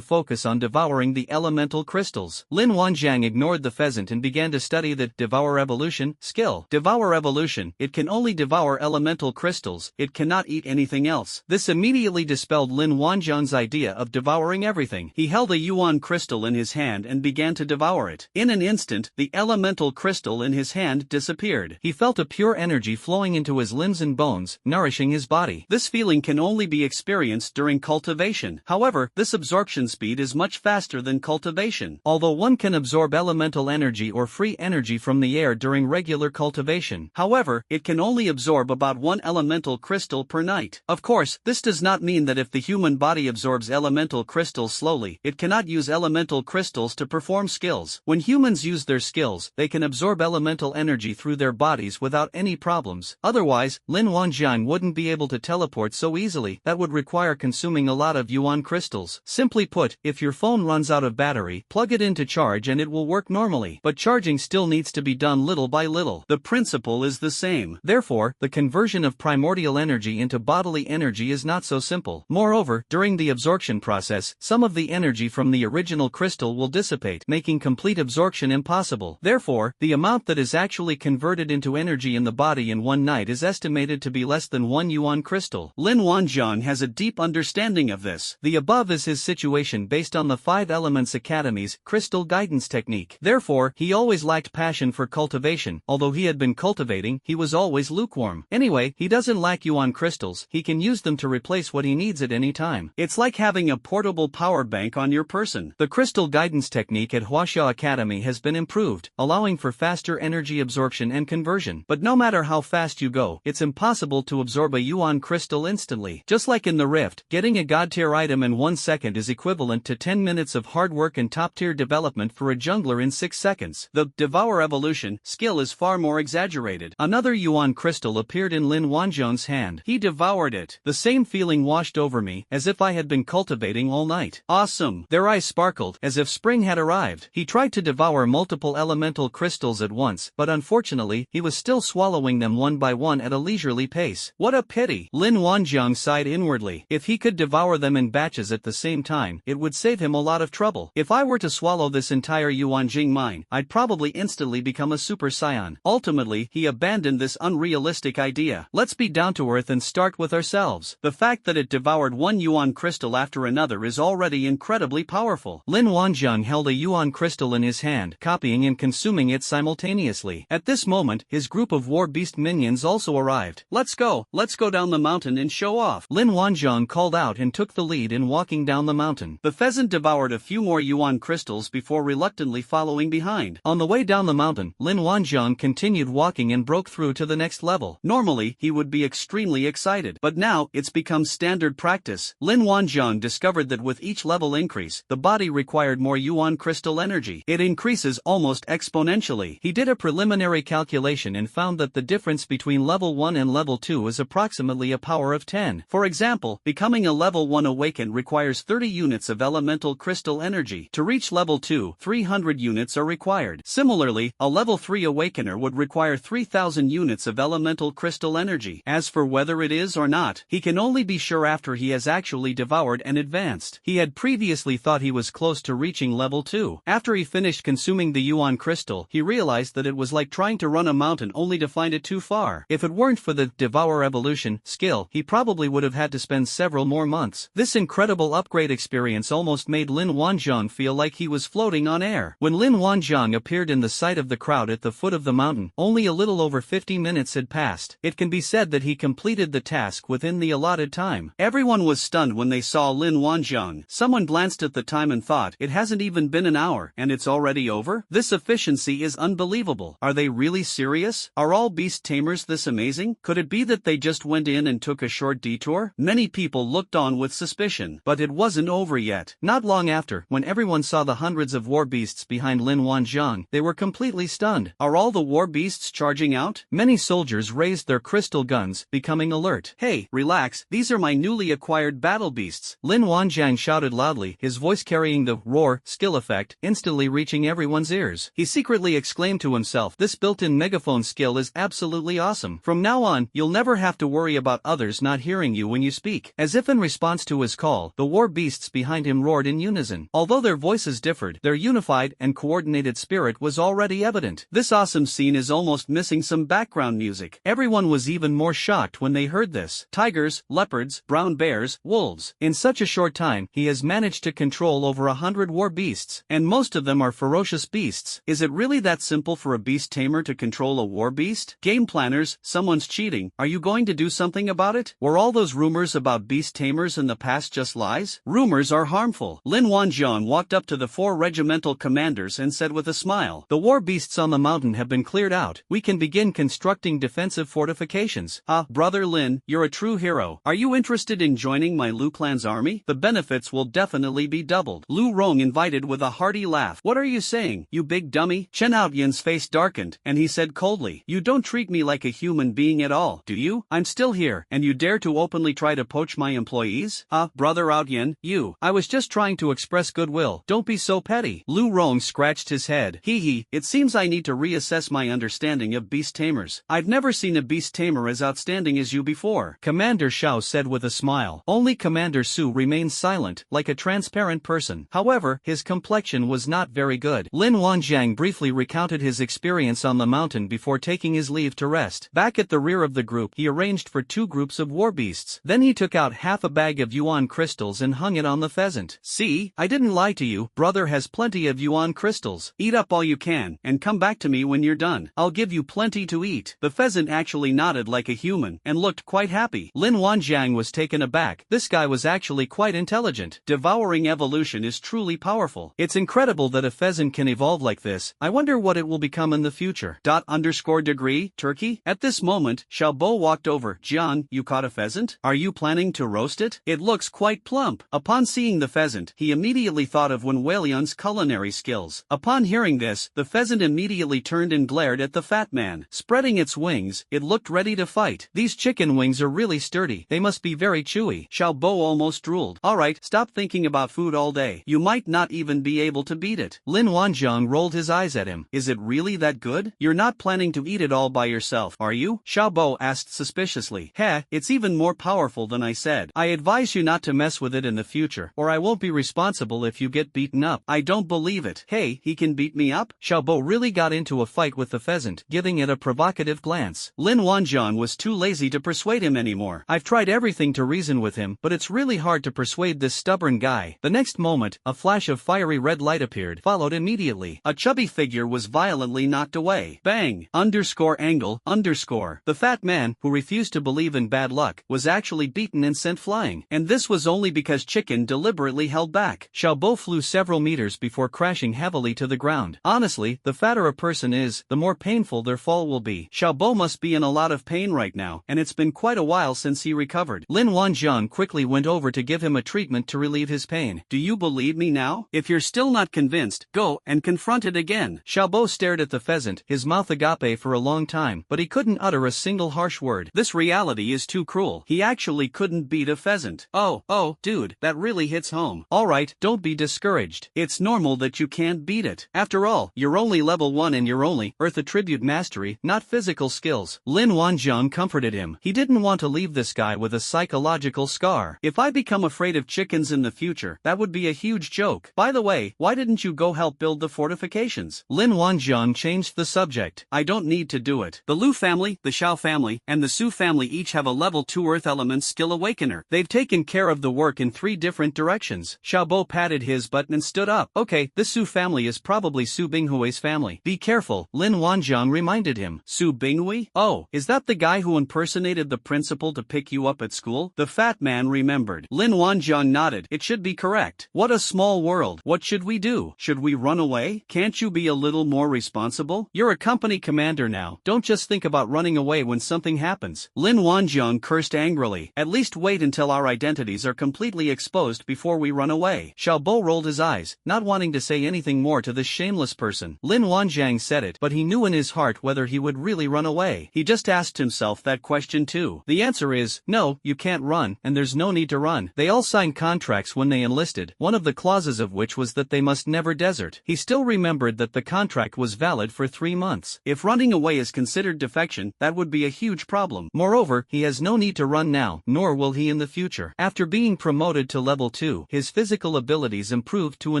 focus on devouring the elemental crystals. Lin Wanjian ignored the pheasant and began to study the Devour Evolution skill. Devour Evolution, it can only devour elemental crystals, it cannot eat anything else. This immediately dispelled Lin Wanjian's idea of devouring everything. He held a yuan crystal in his hand and began to devour it. In an instant, the elemental crystal in his hand disappeared. He felt a pure energy flowing into his limbs and bones, nourishing his body. This feeling can only be experienced during cultivation. However, this absorption speed is much faster than cultivation. Although one can absorb elemental energy or free energy from the air during regular cultivation. However, it can only absorb about one elemental crystal per night. Of course, this does not mean that if the human body absorbs elemental crystals slowly, it cannot use elemental crystals to perform skills. When humans use their skills, they can absorb elemental energy through their bodies without any problems. Otherwise, Lin Wanjian wouldn't be able to teleport so easily. That would require consuming a lot of yuan crystals. Simply put, if your phone runs out of battery, plug it in to charge and it will work normally. But charging still needs to be done little by little. The principle is the same. Therefore, the conversion of primordial energy into bodily energy is not so simple. Moreover, during the absorption process, some of the energy from the original crystal will dissipate, making complete absorption impossible. Therefore, the amount that is actually converted into energy in the body in one night is estimated to be less than 1 yuan crystal. Lin Wanjiang has a deep understanding of this. The above is his situation based on the 5 Elements Academy's crystal guidance technique. Therefore, he always lacked passion for cultivation. Although he had been cultivating, he was always lukewarm. Anyway, he doesn't lack yuan crystals, he can use them to replace what he needs at any time. It's like having a portable power bank on your person. The crystal guidance technique at Huaxia Academy has been improved, allowing for faster energy absorption and conversion. But no matter how fast you go, it's impossible to absorb a yuan crystal instantly. Just like in the Rift, getting a god-tier item in 1 second is equivalent to 10 minutes of hard work and top-tier development for a jungler in 6 seconds. The Devour evolution skill is far more exaggerated. Another yuan crystal appeared in Lin Wanjiang's hand. He devoured it. The same feeling washed over me, as if I had been cultivating all night. Awesome! Their eyes sparkled, as if spring had arrived. He tried to devour multiple elemental crystals at once, but unfortunately, he was still swallowing them one by one at a leisurely pace. What a pity! Lin Wanjiang sighed inwardly. If he could devour them in batches at the same time, it would save him a lot of trouble. If I were to swallow this entire Yuanjing mine, I'd probably instantly become a super scion. Ultimately, he abandoned this unrealistic idea. Let's be down to earth and start with ourselves. The fact that it devoured 1 yuan crystal after another is already incredibly powerful. Lin Wanjiang held a yuan crystal in his hand, copying and consuming it simultaneously. At this moment, his group of war beast minions also arrived. Let's go down the mountain and show off. Lin Wanjiang called out and took the lead in walking down the mountain. The pheasant devoured a few more yuan crystals before reluctantly following behind. On the way down the mountain, Lin Wanjiang continued walking and broke through to the next level. Normally, he would be extremely excited, but now, it's become standard practice. Lin Wanjiang discovered that with each level increase, the body required more yuan crystal energy. It increases almost exponentially. He did a preliminary calculation and found that the difference between level 1 and level 2 is approximately a power of 10. For example, becoming a level 1 awakened requires 30 units of elemental crystal energy. To reach level 2, 300 units are required. Similarly, a level 3 awakener would require 3000 units of elemental crystal energy. As for whether it is or not, he can only be sure after he has actually devoured and advanced. He had previously thought he was close to reaching level 2. After he finished consuming the yuan crystal, he realized that it was like trying to run a mountain only to find it too far. If it weren't for the Devour evolution skill, he probably would have had to spend several more months. This incredible upgrade experience almost made Lin Wanjiang feel like he was floating on air. When Lin Wanjiang appeared in the sight of the crowd at the foot of the mountain, only a little over 50 minutes had passed. It can be said that he completed the task within the allotted time. Everyone was stunned when they saw Lin Wanjiang. Someone glanced at the time and thought, it hasn't even been an hour, and it's already over? This efficiency is unbelievable. Are they really serious? Are all beast tamers this amazing? Could it be that they just went in and took a short detour? Many people looked on with suspicion. But it wasn't over yet. Not long after, when everyone saw the hundreds of war beasts behind Lin Wanjiang, they were completely stunned. Are all the war beasts charging out? Many soldiers raised their crystal guns, becoming alert. Hey, relax, these are my newly acquired battle beasts. Lin Wanjiang shouted loudly, his voice carrying the roar skill effect, instantly reaching everyone's ears. He secretly exclaimed to himself, this built-in megaphone skill is absolutely awesome. From now on, you'll never have to worry about others not hearing you when you speak. As if in response to his call, the war beasts behind him roared in unison. Although their voices differed, their unified and coordinated spirit was already evident. This awesome scene is almost missing some background music. Everyone was even more shocked when they heard this. Tigers, leopards, brown bears, wolves. In such a short time, he has managed to control over 100 war beasts, and most of them are ferocious beasts. Is it really that simple for a beast tamer to control a war beast? Game planners, someone's cheating. Are you going to do something about it? Were all those rumors about beast tamers in the past just lies? Rumors are harmful. Lin Wanjiang walked up to the 4 regimental commanders and said with a smile, the war beasts on the mountain have been cleared out. We can begin constructing defensive fortifications. Ah, brother Lin, you're a true hero. Are you interested in joining my Lu clan's army? The benefits will definitely be doubled. Lu Rong invited with a hearty laugh. What are you saying, you big dummy? Chen Outyan's face darkened, and he said coldly, you don't treat me like a human being at all, do you? I'm still here, and you dare to openly try to poach my employees? Ah, brother Outyan, you. I was just trying to express goodwill. Don't be so petty. Lu Rong scratched his head. Hee, it seems I need to reassess my understanding of beast tamers. I've never seen a beast tamer as outstanding as you before. Commander Shao said with a smile. Only Commander Commander Su remained silent, like a transparent person. However, his complexion was not very good. Lin Wanjiang briefly recounted his experience on the mountain before taking his leave to rest. Back at the rear of the group, he arranged for 2 groups of war beasts. Then he took out half a bag of yuan crystals and hung it on the pheasant. See, I didn't lie to you, brother has plenty of yuan crystals. Eat up all you can, and come back to me when you're done. I'll give you plenty to eat. The pheasant actually nodded like a human, and looked quite happy. Lin Wanjiang was taken aback. This guy was actually quite intelligent. Devouring evolution is truly powerful. It's incredible that a pheasant can evolve like this. I wonder what it will become in the future. _degree, Turkey? At this moment, Xiaobo walked over. Jian, you caught a pheasant? Are you planning to roast it? It looks quite plump. Upon seeing the pheasant, he immediately thought of Wen Weilion's culinary skills. Upon hearing this, the pheasant immediately turned and glared at the fat man. Spreading its wings, it looked ready to fight. These chicken wings are really sturdy. They must be very chewy. Xiaobo almost drooled. Alright, stop thinking about food all day. You might not even be able to beat it. Lin Wanjiang rolled his eyes at him. Is it really that good? You're not planning to eat it all by yourself, are you? Xiaobo asked suspiciously. Heh, it's even more powerful than I said. I advise you not to mess with it in the future, or I won't be responsible if you get beaten up. I don't believe it. Hey, he can beat me up? Xiaobo really got into a fight with the pheasant, giving it a provocative glance. Lin Wanjiang was too lazy to persuade him anymore. I've tried everything to reason with him, but it's really hard to persuade this stubborn guy. The next moment, a flash of fiery red light appeared, followed immediately. A chubby figure was violently knocked away. Bang! _angle_. The fat man, who refused to believe in bad luck, was actually beaten and sent flying. And this was only because Chicken deliberately held back. Xiaobo flew several meters before crashing heavily to the ground. Honestly, the fatter a person is, the more painful their fall will be. Xiaobo must be in a lot of pain right now, and it's been quite a while since he recovered. Lin Wanjiang quickly went over to give him a treatment to relieve his pain. Do you believe me now? If you're still not convinced, go and confront it again. Xiaobo stared at the pheasant, his mouth agape for a long time, but he couldn't utter a single harsh word. This reality is too cruel. He actually couldn't beat a pheasant. Oh, dude, that really hits home. Alright, don't be discouraged. It's normal that you can't beat it. After all, you're only level 1 and you're only Earth attribute mastery, not physical skills. Lin Wanjiang comforted him. He didn't want to leave this guy with a psychological scar. If I become afraid of chickens in the future, that would be a huge joke. By the way, why didn't you go help build the fortifications? Lin Wanjiang changed the subject. I don't need to do it. The Lu family, the Xiao family, and the Su family each have a level 2 Earth Element skill awakener. They've taken care of the work in 3 different directions. Xiaobo patted his butt and stood up. Okay, this Su family is probably Su Binghui's family. Be careful, Lin Wanjiang reminded him. Su Binghui? Oh, is that the guy who impersonated the principal to pick you up at school? The fat man remembered. Lin Wanjiang nodded. It should be correct. What a small world. What should we do? Should we run away? Can't you be a little more responsible? You're a company commander now. Don't just think about running away when something happens. Lin Wanjiang cursed angrily. At least wait until our identities are completely exposed before we run away. Xiaobo rolled his eyes, not wanting to say anything more to this shameless person. Lin Wanjiang said it, but he knew in his heart whether he would really run away. He just asked himself that question too. The answer is, no, you can't run, and there's no need to run. They all signed contracts when they enlisted, one of the clauses of which was that they must never desert. He still remembered that the contract was valid for 3 months. If running away is considered defection, that would be a huge problem. Moreover, he has no need to run now, nor will he in the future. After being promoted to level 2, his physical abilities improved to a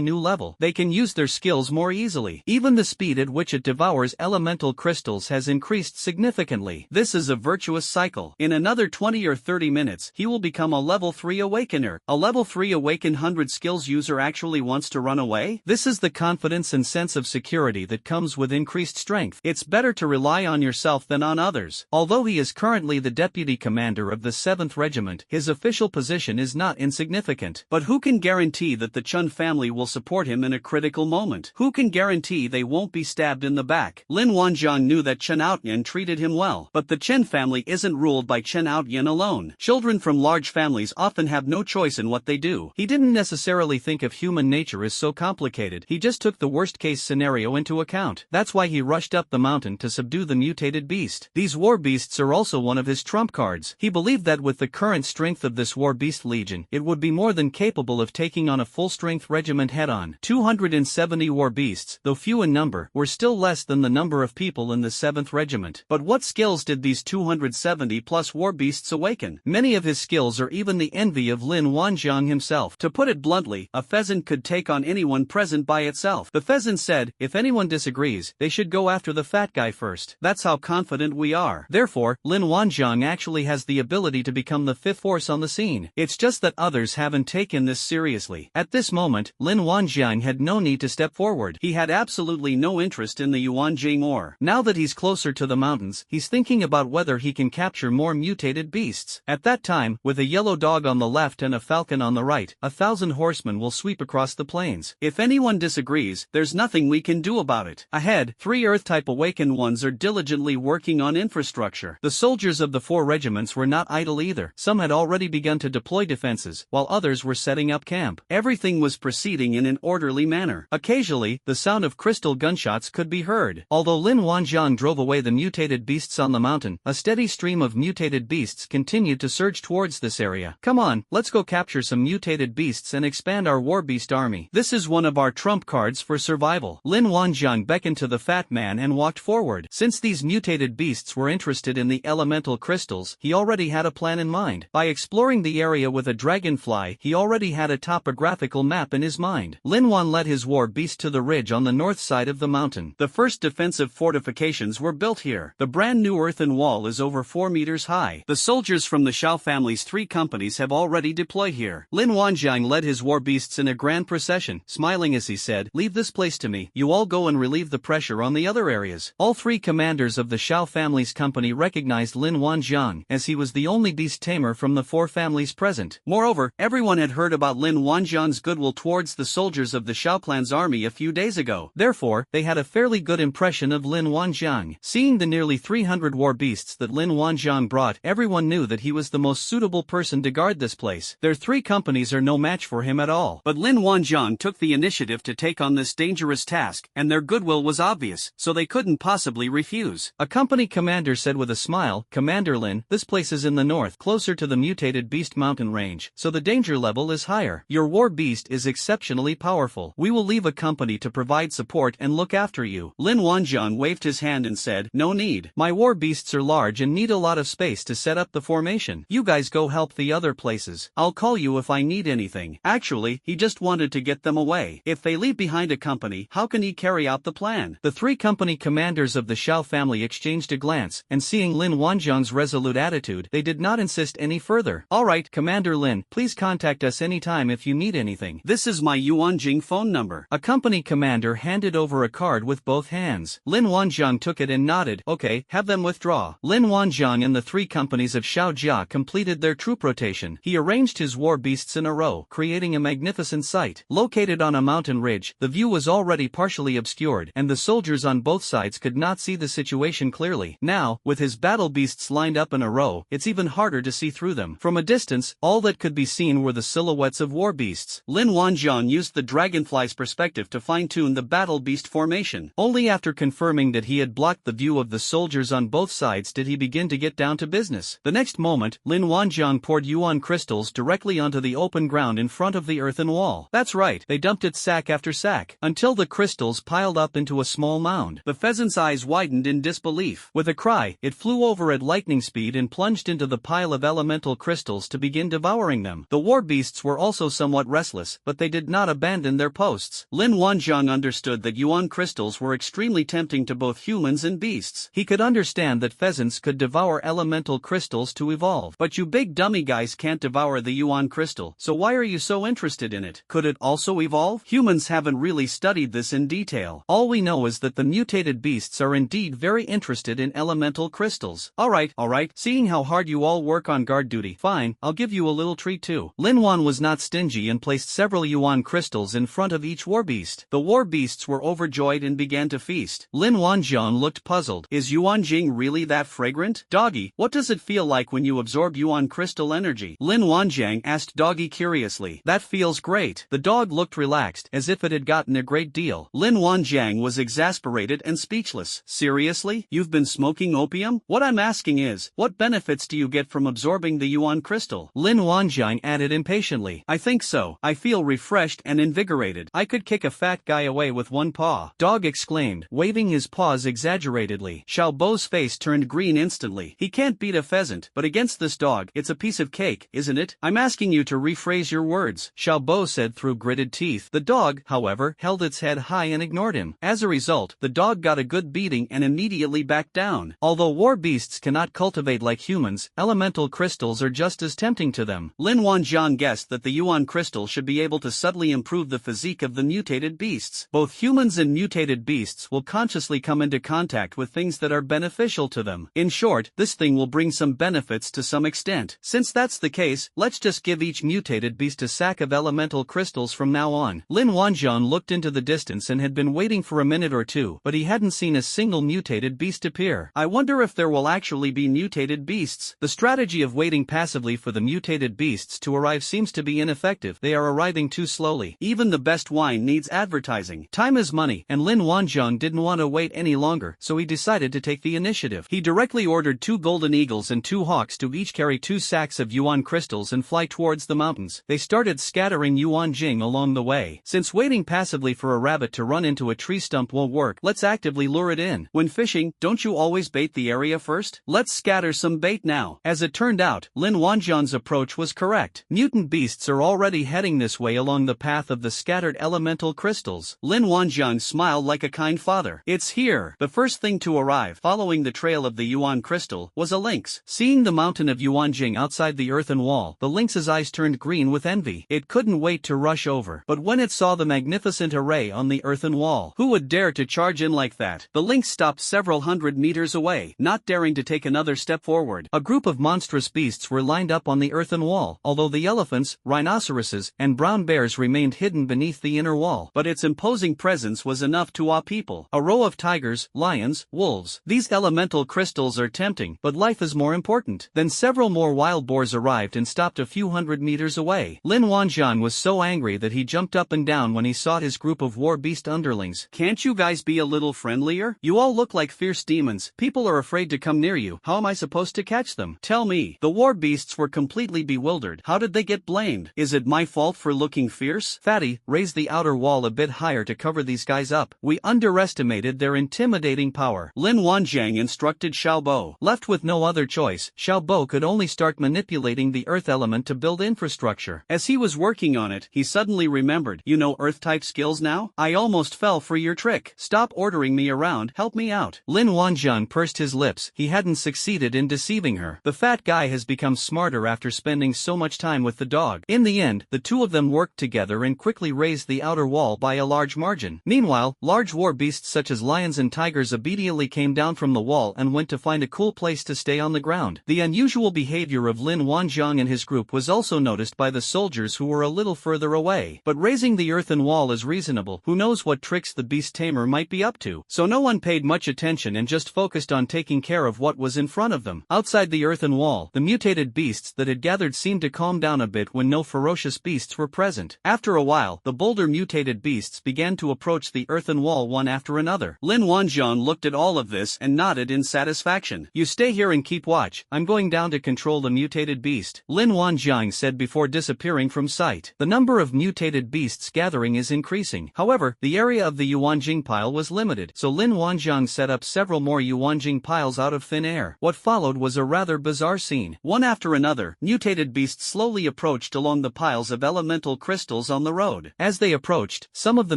new level. They can use their skills more easily. Even the speed at which it devours elemental crystals has increased significantly. This is a virtuous cycle. In another 20 or 30 minutes, he will become a level 3 awakener. A level 3 awakened 100 skills user actually wants to run away? This is the confidence and sense of security that comes with increased strength. It's better to rely on yourself than on others. Although he is currently the deputy commander of the 7th Regiment, his official position is not insignificant. But who can guarantee that the Chun family will support him in a critical moment? Who can guarantee they won't be stabbed in the back? Lin Wanjiang knew that Chen Outyan treated him well, but the Chen family isn't ruled by Chen Outyan alone. Children from large families often have no choice in what they do. He didn't necessarily think of human nature as so complicated. He just took the worst-case scenario into account. That's why he rushed up the mountain to subdue the mutated beast. These war beasts are also one of his trump cards. He believed that with the current strength of this war beast legion, it would be more than capable of taking on a full-strength regiment head-on. 270 war beasts, though few in number, were still less than the number of people in the 7th Regiment. But what skills did these 270-plus war beasts awaken? Many of his skills are even the the envy of Lin Wanjiang himself. To put it bluntly, a pheasant could take on anyone present by itself. The pheasant said, if anyone disagrees, they should go after the fat guy first. That's how confident we are. Therefore, Lin Wanjiang actually has the ability to become the fifth force on the scene. It's just that others haven't taken this seriously. At this moment, Lin Wanjiang had no need to step forward. He had absolutely no interest in the Yuanjing ore. Now that he's closer to the mountains, he's thinking about whether he can capture more mutated beasts. At that time, with a yellow dog on the left and a falcon on the right, 1,000 horsemen will sweep across the plains. If anyone disagrees, there's nothing we can do about it. Ahead, 3 Earth-type awakened ones are diligently working on infrastructure. The soldiers of the 4 regiments were not idle either. Some had already begun to deploy defenses, while others were setting up camp. Everything was proceeding in an orderly manner. Occasionally, the sound of crystal gunshots could be heard. Although Lin Wanjiang drove away the mutated beasts on the mountain, a steady stream of mutated beasts continued to surge towards this area. Come on, let's go capture some mutated beasts and expand our war beast army. This is one of our trump cards for survival. Lin Wanjiang beckoned to the fat man and walked forward. Since these mutated beasts were interested in the elemental crystals, he already had a plan in mind. By exploring the area with a dragonfly, he already had a topographical map in his mind. Lin Wan led his war beast to the ridge on the north side of the mountain. The first defensive fortifications were built here. The brand new earthen wall is over 4 meters high. The soldiers from the Shao family's 3 companies have already deployed here. Lin Wanjiang led his war beasts in a grand procession, smiling as he said, "Leave this place to me. You all go and relieve the pressure on the other areas." All 3 commanders of the Shao family's company recognized Lin Wanjiang, as he was the only beast tamer from the 4 families present. Moreover, everyone had heard about Lin Wanjiang's goodwill towards the soldiers of the Shao clan's army a few days ago. Therefore, they had a fairly good impression of Lin Wanjiang. Seeing the nearly 300 war beasts that Lin Wanjiang brought, everyone knew that he was the most suitable person to guard this place. Their 3 companies are no match for him at all. But Lin Wanjiang took the initiative to take on this dangerous task, and their goodwill was obvious, so they couldn't possibly refuse. A company commander said with a smile, "Commander Lin, this place is in the north, closer to the mutated beast mountain range, so the danger level is higher. Your war beast is exceptionally powerful. We will leave a company to provide support and look after you." Lin Wanjiang waved his hand and said, "No need. My war beasts are large and need a lot of space to set up the formation. You guys go help the other places. I'll call you if I need anything." Actually, he just wanted to get them away. If they leave behind a company, how can he carry out the plan? The 3 company commanders of the Shao family exchanged a glance, and seeing Lin Wanjiang's resolute attitude, they did not insist any further. "Alright, Commander Lin, please contact us anytime if you need anything. This is my Yuanjing phone number." A company commander handed over a card with both hands. Lin Wanjiang took it and nodded. "Okay, have them withdraw." Lin Wanjiang and the 3 companies of Shao Jia completed their troop rotation. He arranged his war beasts in a row, creating a magnificent sight. Located on a mountain ridge, the view was already partially obscured, and the soldiers on both sides could not see the situation clearly. Now, with his battle beasts lined up in a row, it's even harder to see through them. From a distance, all that could be seen were the silhouettes of war beasts. Lin Wanjiang used the dragonfly's perspective to fine-tune the battle beast formation. Only after confirming that he had blocked the view of the soldiers on both sides did he begin to get down to business. The next moment, Lin Wanjiang poured yuan crystals directly onto the open ground in front of the earthen wall. That's right, they dumped it sack after sack, until the crystals piled up into a small mound. The pheasant's eyes widened in disbelief. With a cry, it flew over at lightning speed and plunged into the pile of elemental crystals to begin devouring them. The war beasts were also somewhat restless, but they did not abandon their posts. Lin Wanjiang understood that yuan crystals were extremely tempting to both humans and beasts. He could understand that pheasants could devour elemental crystals to evolve. But you big dummy guys can't devour the yuan crystal, so why are you so interested in it? Could it also evolve? Humans haven't really studied this in detail. All we know is that the mutated beasts are indeed very interested in elemental crystals. Alright, seeing how hard you all work on guard duty, fine, I'll give you a little treat too. Lin Wan was not stingy and placed several yuan crystals in front of each war beast. The war beasts were overjoyed and began to feast. Lin Wanjiang looked puzzled. Is Yuanjing really that fragrant? Doggy, what does it feel like when you absorb yuan crystal energy? Lin Wanjiang asked Doggy curiously. That feels great. The dog looked relaxed, as if it had gotten a great deal. Lin Wanjiang was exasperated and speechless. Seriously? You've been smoking opium? What I'm asking is, what benefits do you get from absorbing the yuan crystal? Lin Wanjiang added impatiently. I think so. I feel refreshed and invigorated. I could kick a fat guy away with one paw. Dog exclaimed, waving his paws exaggeratedly. Xiao Bo's face turned green instantly. He can't beat a pheasant, but against this dog, it's a piece of cake. mistake, isn't it? I'm asking you to rephrase your words, Xiaobo said through gritted teeth. The dog, however, held its head high and ignored him. As a result, the dog got a good beating and immediately backed down. Although war beasts cannot cultivate like humans, elemental crystals are just as tempting to them. Lin Wanjiang guessed that the Yuan crystal should be able to subtly improve the physique of the mutated beasts. Both humans and mutated beasts will consciously come into contact with things that are beneficial to them. In short, this thing will bring some benefits to some extent. Since that's the case, let's just give each mutated beast a sack of elemental crystals from now on. Lin Wanjiang looked into the distance and had been waiting for a minute or two, but he hadn't seen a single mutated beast appear. I wonder if there will actually be mutated beasts. The strategy of waiting passively for the mutated beasts to arrive seems to be ineffective. They are arriving too slowly. Even the best wine needs advertising. Time is money, and Lin Wanjiang didn't want to wait any longer, so he decided to take the initiative. He directly ordered 2 golden eagles and 2 hawks to each carry 2 sacks of yuan crystals and fly towards the mountains. They started scattering yuan jing along the way. Since waiting passively for a rabbit to run into a tree stump won't work, let's actively lure it in. When fishing, don't you always bait the area first? Let's scatter some bait now. As it turned out, Lin Wanjiang's approach was correct. Mutant beasts are already heading this way along the path of the scattered elemental crystals. Lin Wanjiang smiled like a kind father. It's here. The first thing to arrive, following the trail of the yuan crystal, was a lynx. Seeing the mountain of yuan jing outside the earthen wall, the lynx's eyes turned green with envy. It couldn't wait to rush over. But when it saw the magnificent array on the earthen wall, who would dare to charge in like that? The lynx stopped several hundred meters away, not daring to take another step forward. A group of monstrous beasts were lined up on the earthen wall, although the elephants, rhinoceroses, and brown bears remained hidden beneath the inner wall. But its imposing presence was enough to awe people. A row of tigers, lions, wolves. These elemental crystals are tempting, but life is more important. Then several more wild boars arrived and stopped a few hundred meters away. Lin Wanjiang was so angry that he jumped up and down when he saw his group of war beast underlings. Can't you guys be a little friendlier? You all look like fierce demons. People are afraid to come near you. How am I supposed to catch them? Tell me. The war beasts were completely bewildered. How did they get blamed? Is it my fault for looking fierce? Fatty, raise the outer wall a bit higher to cover these guys up. We underestimated their intimidating power. Lin Wanjiang instructed Xiaobo. Left with no other choice, Xiaobo could only start manipulating the earth element to build infrastructure. As he was working on it, he suddenly remembered, you know earth-type skills now? I almost fell for your trick. Stop ordering me around, help me out. Lin Wanjiang pursed his lips. He hadn't succeeded in deceiving her. The fat guy has become smarter after spending so much time with the dog. In the end, the two of them worked together and quickly raised the outer wall by a large margin. Meanwhile, large war beasts such as lions and tigers obediently came down from the wall and went to find a cool place to stay on the ground. The unusual behavior of Lin Wanjiang and his group was also noticed by the soldiers who were a little further away. But raising the earthen wall is reasonable. Who knows what tricks the beast tamer might be up to? So no one paid much attention and just focused on taking care of what was in front of them. Outside the earthen wall, the mutated beasts that had gathered seemed to calm down a bit when no ferocious beasts were present. After a while, the bolder mutated beasts began to approach the earthen wall one after another. Lin Wanjiang looked at all of this and nodded in satisfaction. You stay here and keep watch. I'm going down to control the mutated beast, Lin Wanjiang said before disappearing from sight. The number of mutated beasts gathering is increasing. However, the area of the Yuanjing pile was limited, so Lin Wanjiang set up several more Yuanjing piles out of thin air. What followed was a rather bizarre scene. One after another, mutated beasts slowly approached along the piles of elemental crystals on the road. As they approached, some of the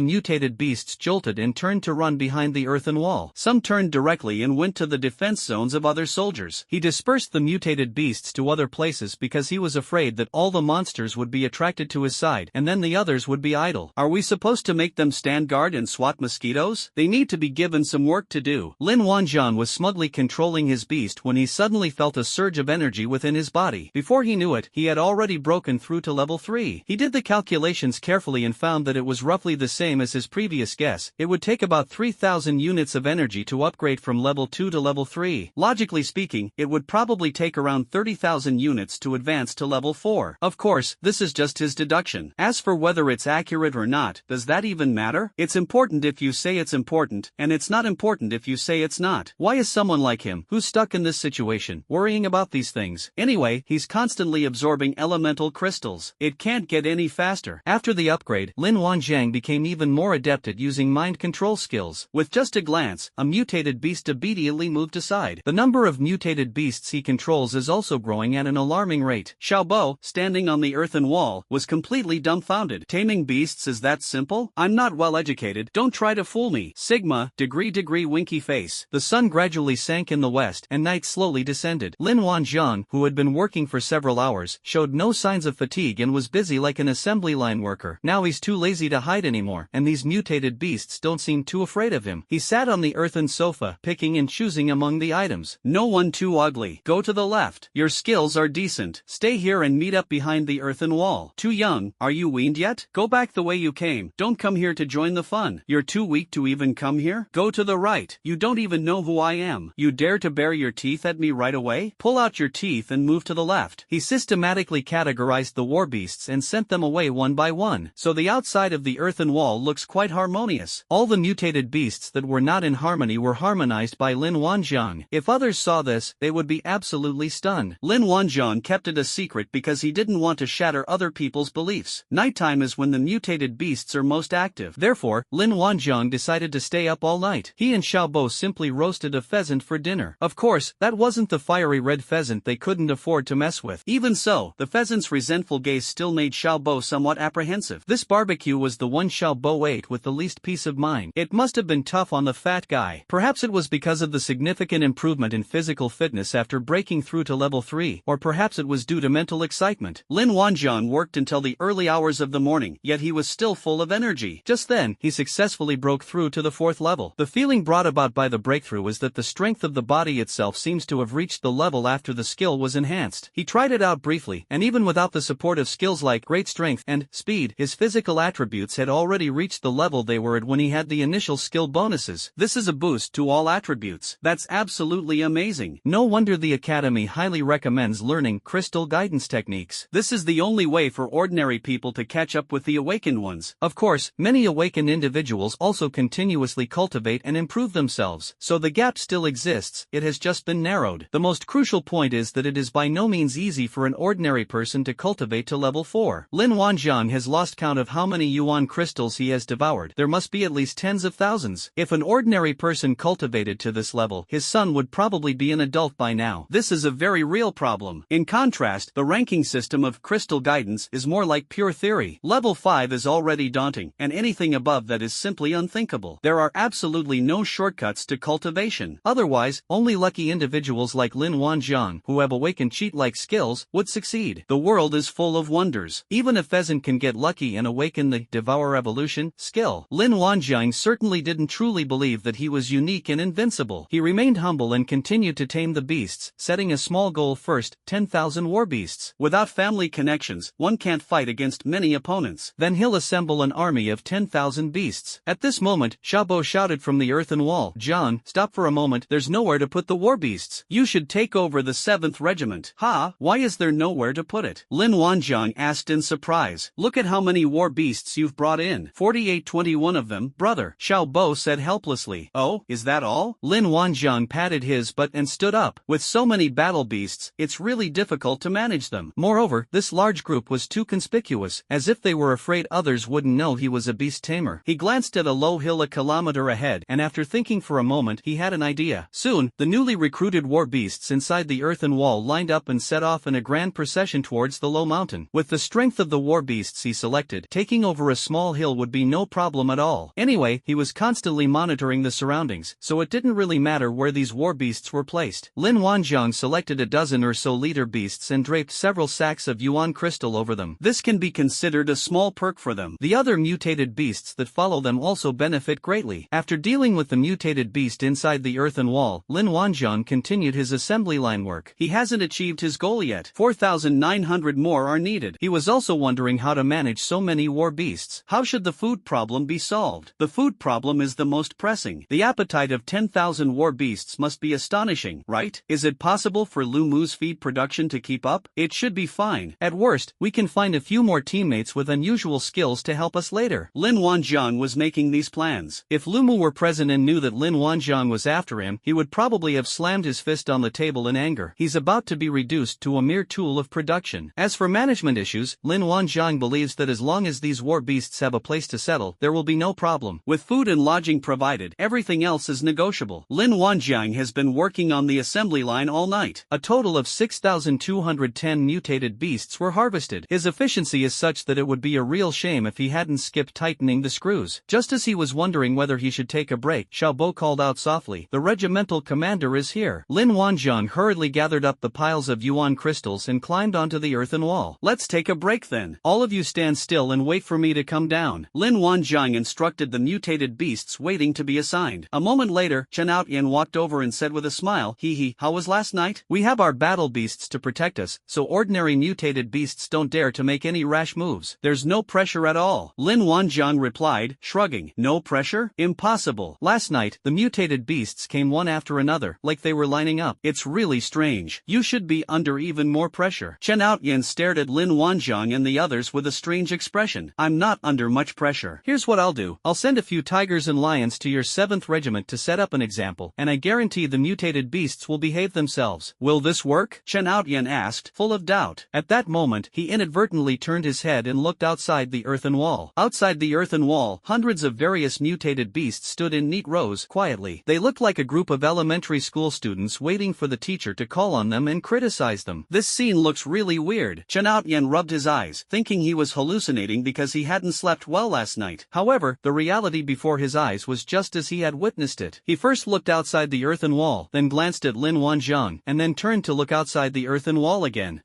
mutated beasts jolted and turned to run behind the earthen wall. Some turned directly and went to the defense zones of other soldiers. He dispersed the mutated beasts to other places because he was afraid that all the monsters would be attracted to his side and then the others would be idle. Are we supposed to make them stand guard and swat mosquitoes? They need to be given some work to do. Lin Wanjiang was smugly controlling his beast when he suddenly felt a surge of energy within his body. Before he knew it, he had already broken through to level 3. He did the calculations carefully and found that it was roughly the same as his previous guess. It would take about 3,000 units of energy to upgrade from level 2 to level 3. Logically speaking, it would probably take around 30,000 units to advance to level 4. Of course, this is just his deduction. As for whether it's accurate or not, does that even matter? It's important if you say it's important, and it's not important if you say it's not. Why is someone like him, who's stuck in this situation, worrying about these things? Anyway, he's constantly absorbing elemental crystals. It can't get any faster. After the upgrade, Lin Wanjiang became even more adept at using mind control skills. With just a glance, a mutated beast obediently moved aside. The number of mutated beasts he controls is also growing at an alarming alarming rate. Xiaobo, standing on the earthen wall, was completely dumbfounded. Taming beasts is that simple? I'm not well educated, don't try to fool me. Sigma, degree winky face. The sun gradually sank in the west and night slowly descended. Lin Wanjiang, who had been working for several hours, showed no signs of fatigue and was busy like an assembly line worker. Now he's too lazy to hide anymore, and these mutated beasts don't seem too afraid of him. He sat on the earthen sofa, picking and choosing among the items. No one too ugly. Go to the left. Your skills are decent. Stay here and meet up behind the earthen wall. Too young. Are you weaned yet? Go back the way you came. Don't come here to join the fun. You're too weak to even come here? Go to the right. You don't even know who I am. You dare to bare your teeth at me right away? Pull out your teeth and move to the left. He systematically categorized the war beasts and sent them away one by one, so the outside of the earthen wall looks quite harmonious. All the mutated beasts that were not in harmony were harmonized by Lin Wanjiang. If others saw this, they would be absolutely stunned. Lin Wanjiang kept it a secret because he didn't want to shatter other people's beliefs. Nighttime is when the mutated beasts are most active. Therefore, Lin Wanjiang decided to stay up all night. He and Xiaobo simply roasted a pheasant for dinner. Of course, that wasn't the fiery red pheasant they couldn't afford to mess with. Even so, the pheasant's resentful gaze still made Xiaobo somewhat apprehensive. This barbecue was the one Xiaobo ate with the least peace of mind. It must have been tough on the fat guy. Perhaps it was because of the significant improvement in physical fitness after breaking through to level 3, or perhaps it was due to mental excitement. Lin Wanjiang worked until the early hours of the morning, yet he was still full of energy. Just then, he successfully broke through to the 4th level. The feeling brought about by the breakthrough is that the strength of the body itself seems to have reached the level after the skill was enhanced. He tried it out briefly, and even without the support of skills like great strength and speed, his physical attributes had already reached the level they were at when he had the initial skill bonuses. This is a boost to all attributes. That's absolutely amazing. No wonder the Academy highly recommends learning crystal guidance techniques. This is the only way for ordinary people to catch up with the awakened ones. Of course, many awakened individuals also continuously cultivate and improve themselves, so the gap still exists, it has just been narrowed. The most crucial point is that it is by no means easy for an ordinary person to cultivate to level 4. Lin Wanjiang has lost count of how many yuan crystals he has devoured. There must be at least tens of thousands. If an ordinary person cultivated to this level, his son would probably be an adult by now. This is a very real problem. In contrast, the ranking system of crystal guidance is more like pure theory. Level 5 is already daunting, and anything above that is simply unthinkable. There are absolutely no shortcuts to cultivation. Otherwise, only lucky individuals like Lin Wanjiang, who have awakened cheat-like skills, would succeed. The world is full of wonders. Even a pheasant can get lucky and awaken the Devour Evolution skill. Lin Wanjiang certainly didn't truly believe that he was unique and invincible. He remained humble and continued to tame the beasts, setting a small goal first: 10,000 war beasts. Without family connections, one can't fight against many opponents. Then he'll assemble an army of 10,000 beasts. At this moment, Xiaobo shouted from the earthen wall, "John, stop for a moment, there's nowhere to put the war beasts. You should take over the 7th Regiment." "Ha? Why is there nowhere to put it?" Lin Wanjiang asked in surprise. "Look at how many war beasts you've brought in. 48-21 of them, brother," Xiaobo said helplessly. "Oh, is that all?" Lin Wanjiang patted his butt and stood up. With so many battle beasts, it's really difficult to manage them. Moreover, this large group was too conspicuous, as if they were afraid others wouldn't know he was a beast tamer. He glanced at a low hill a kilometer ahead, and after thinking for a moment, he had an idea. Soon, the newly recruited war beasts inside the earthen wall lined up and set off in a grand procession towards the low mountain. With the strength of the war beasts he selected, taking over a small hill would be no problem at all. Anyway, he was constantly monitoring the surroundings, so it didn't really matter where these war beasts were placed. Lin Wanjiang selected a dozen or so leader beasts and draped several sacks of yuan crystal over them. This can be considered a small perk for them. The other mutated beasts that follow them also benefit greatly. After dealing with the mutated beast inside the earthen wall, Lin Wanjiang continued his assembly line work. He hasn't achieved his goal yet. 4,900 more are needed. He was also wondering how to manage so many war beasts. How should the food problem be solved? The food problem is the most pressing. The appetite of 10,000 war beasts must be astonishing, right? Is it possible for Lumu's feed production to keep up? It should be fine. At worst, we can find a few more teammates with unusual skills to help us later. Lin Wanjiang was making these plans. If Lumu were present and knew that Lin Wanjiang was after him, he would probably have slammed his fist on the table in anger. He's about to be reduced to a mere tool of production. As for management issues, Lin Wanjiang believes that as long as these war beasts have a place to settle, there will be no problem. With food and lodging provided, everything else is negotiable. Lin Wanjiang has been working on the assembly line all night. A total of 6,200 1,210 mutated beasts were harvested. His efficiency is such that it would be a real shame if he hadn't skipped tightening the screws. Just as he was wondering whether he should take a break, Xiaobo called out softly, "The regimental commander is here." Lin Wanzhong hurriedly gathered up the piles of yuan crystals and climbed onto the earthen wall. "Let's take a break then. All of you stand still and wait for me to come down." Lin Wanzhong instructed the mutated beasts waiting to be assigned. A moment later, Chen Outyan walked over and said with a smile, "Hee, how was last night? We have our battle beasts to protect us, so ordinary mutated beasts don't dare to make any rash moves. There's no pressure at all." Lin Wanzhong replied, shrugging. "No pressure? Impossible. Last night, the mutated beasts came one after another, like they were lining up. It's really strange. You should be under even more pressure." Chen Outyan stared at Lin Wanzhong and the others with a strange expression. "I'm not under much pressure. Here's what I'll do. I'll send a few tigers and lions to your 7th regiment to set up an example, and I guarantee the mutated beasts will behave themselves." "Will this work?" Chen Outyan asked, full of doubt. At that moment, he inadvertently turned his head and looked outside the earthen wall. Outside the earthen wall, hundreds of various mutated beasts stood in neat rows, quietly. They looked like a group of elementary school students waiting for the teacher to call on them and criticize them. "This scene looks really weird." Chen Outyan rubbed his eyes, thinking he was hallucinating because he hadn't slept well last night. However, the reality before his eyes was just as he had witnessed it. He first looked outside the earthen wall, then glanced at Lin Wanzhong, and then turned to look outside the earthen wall again.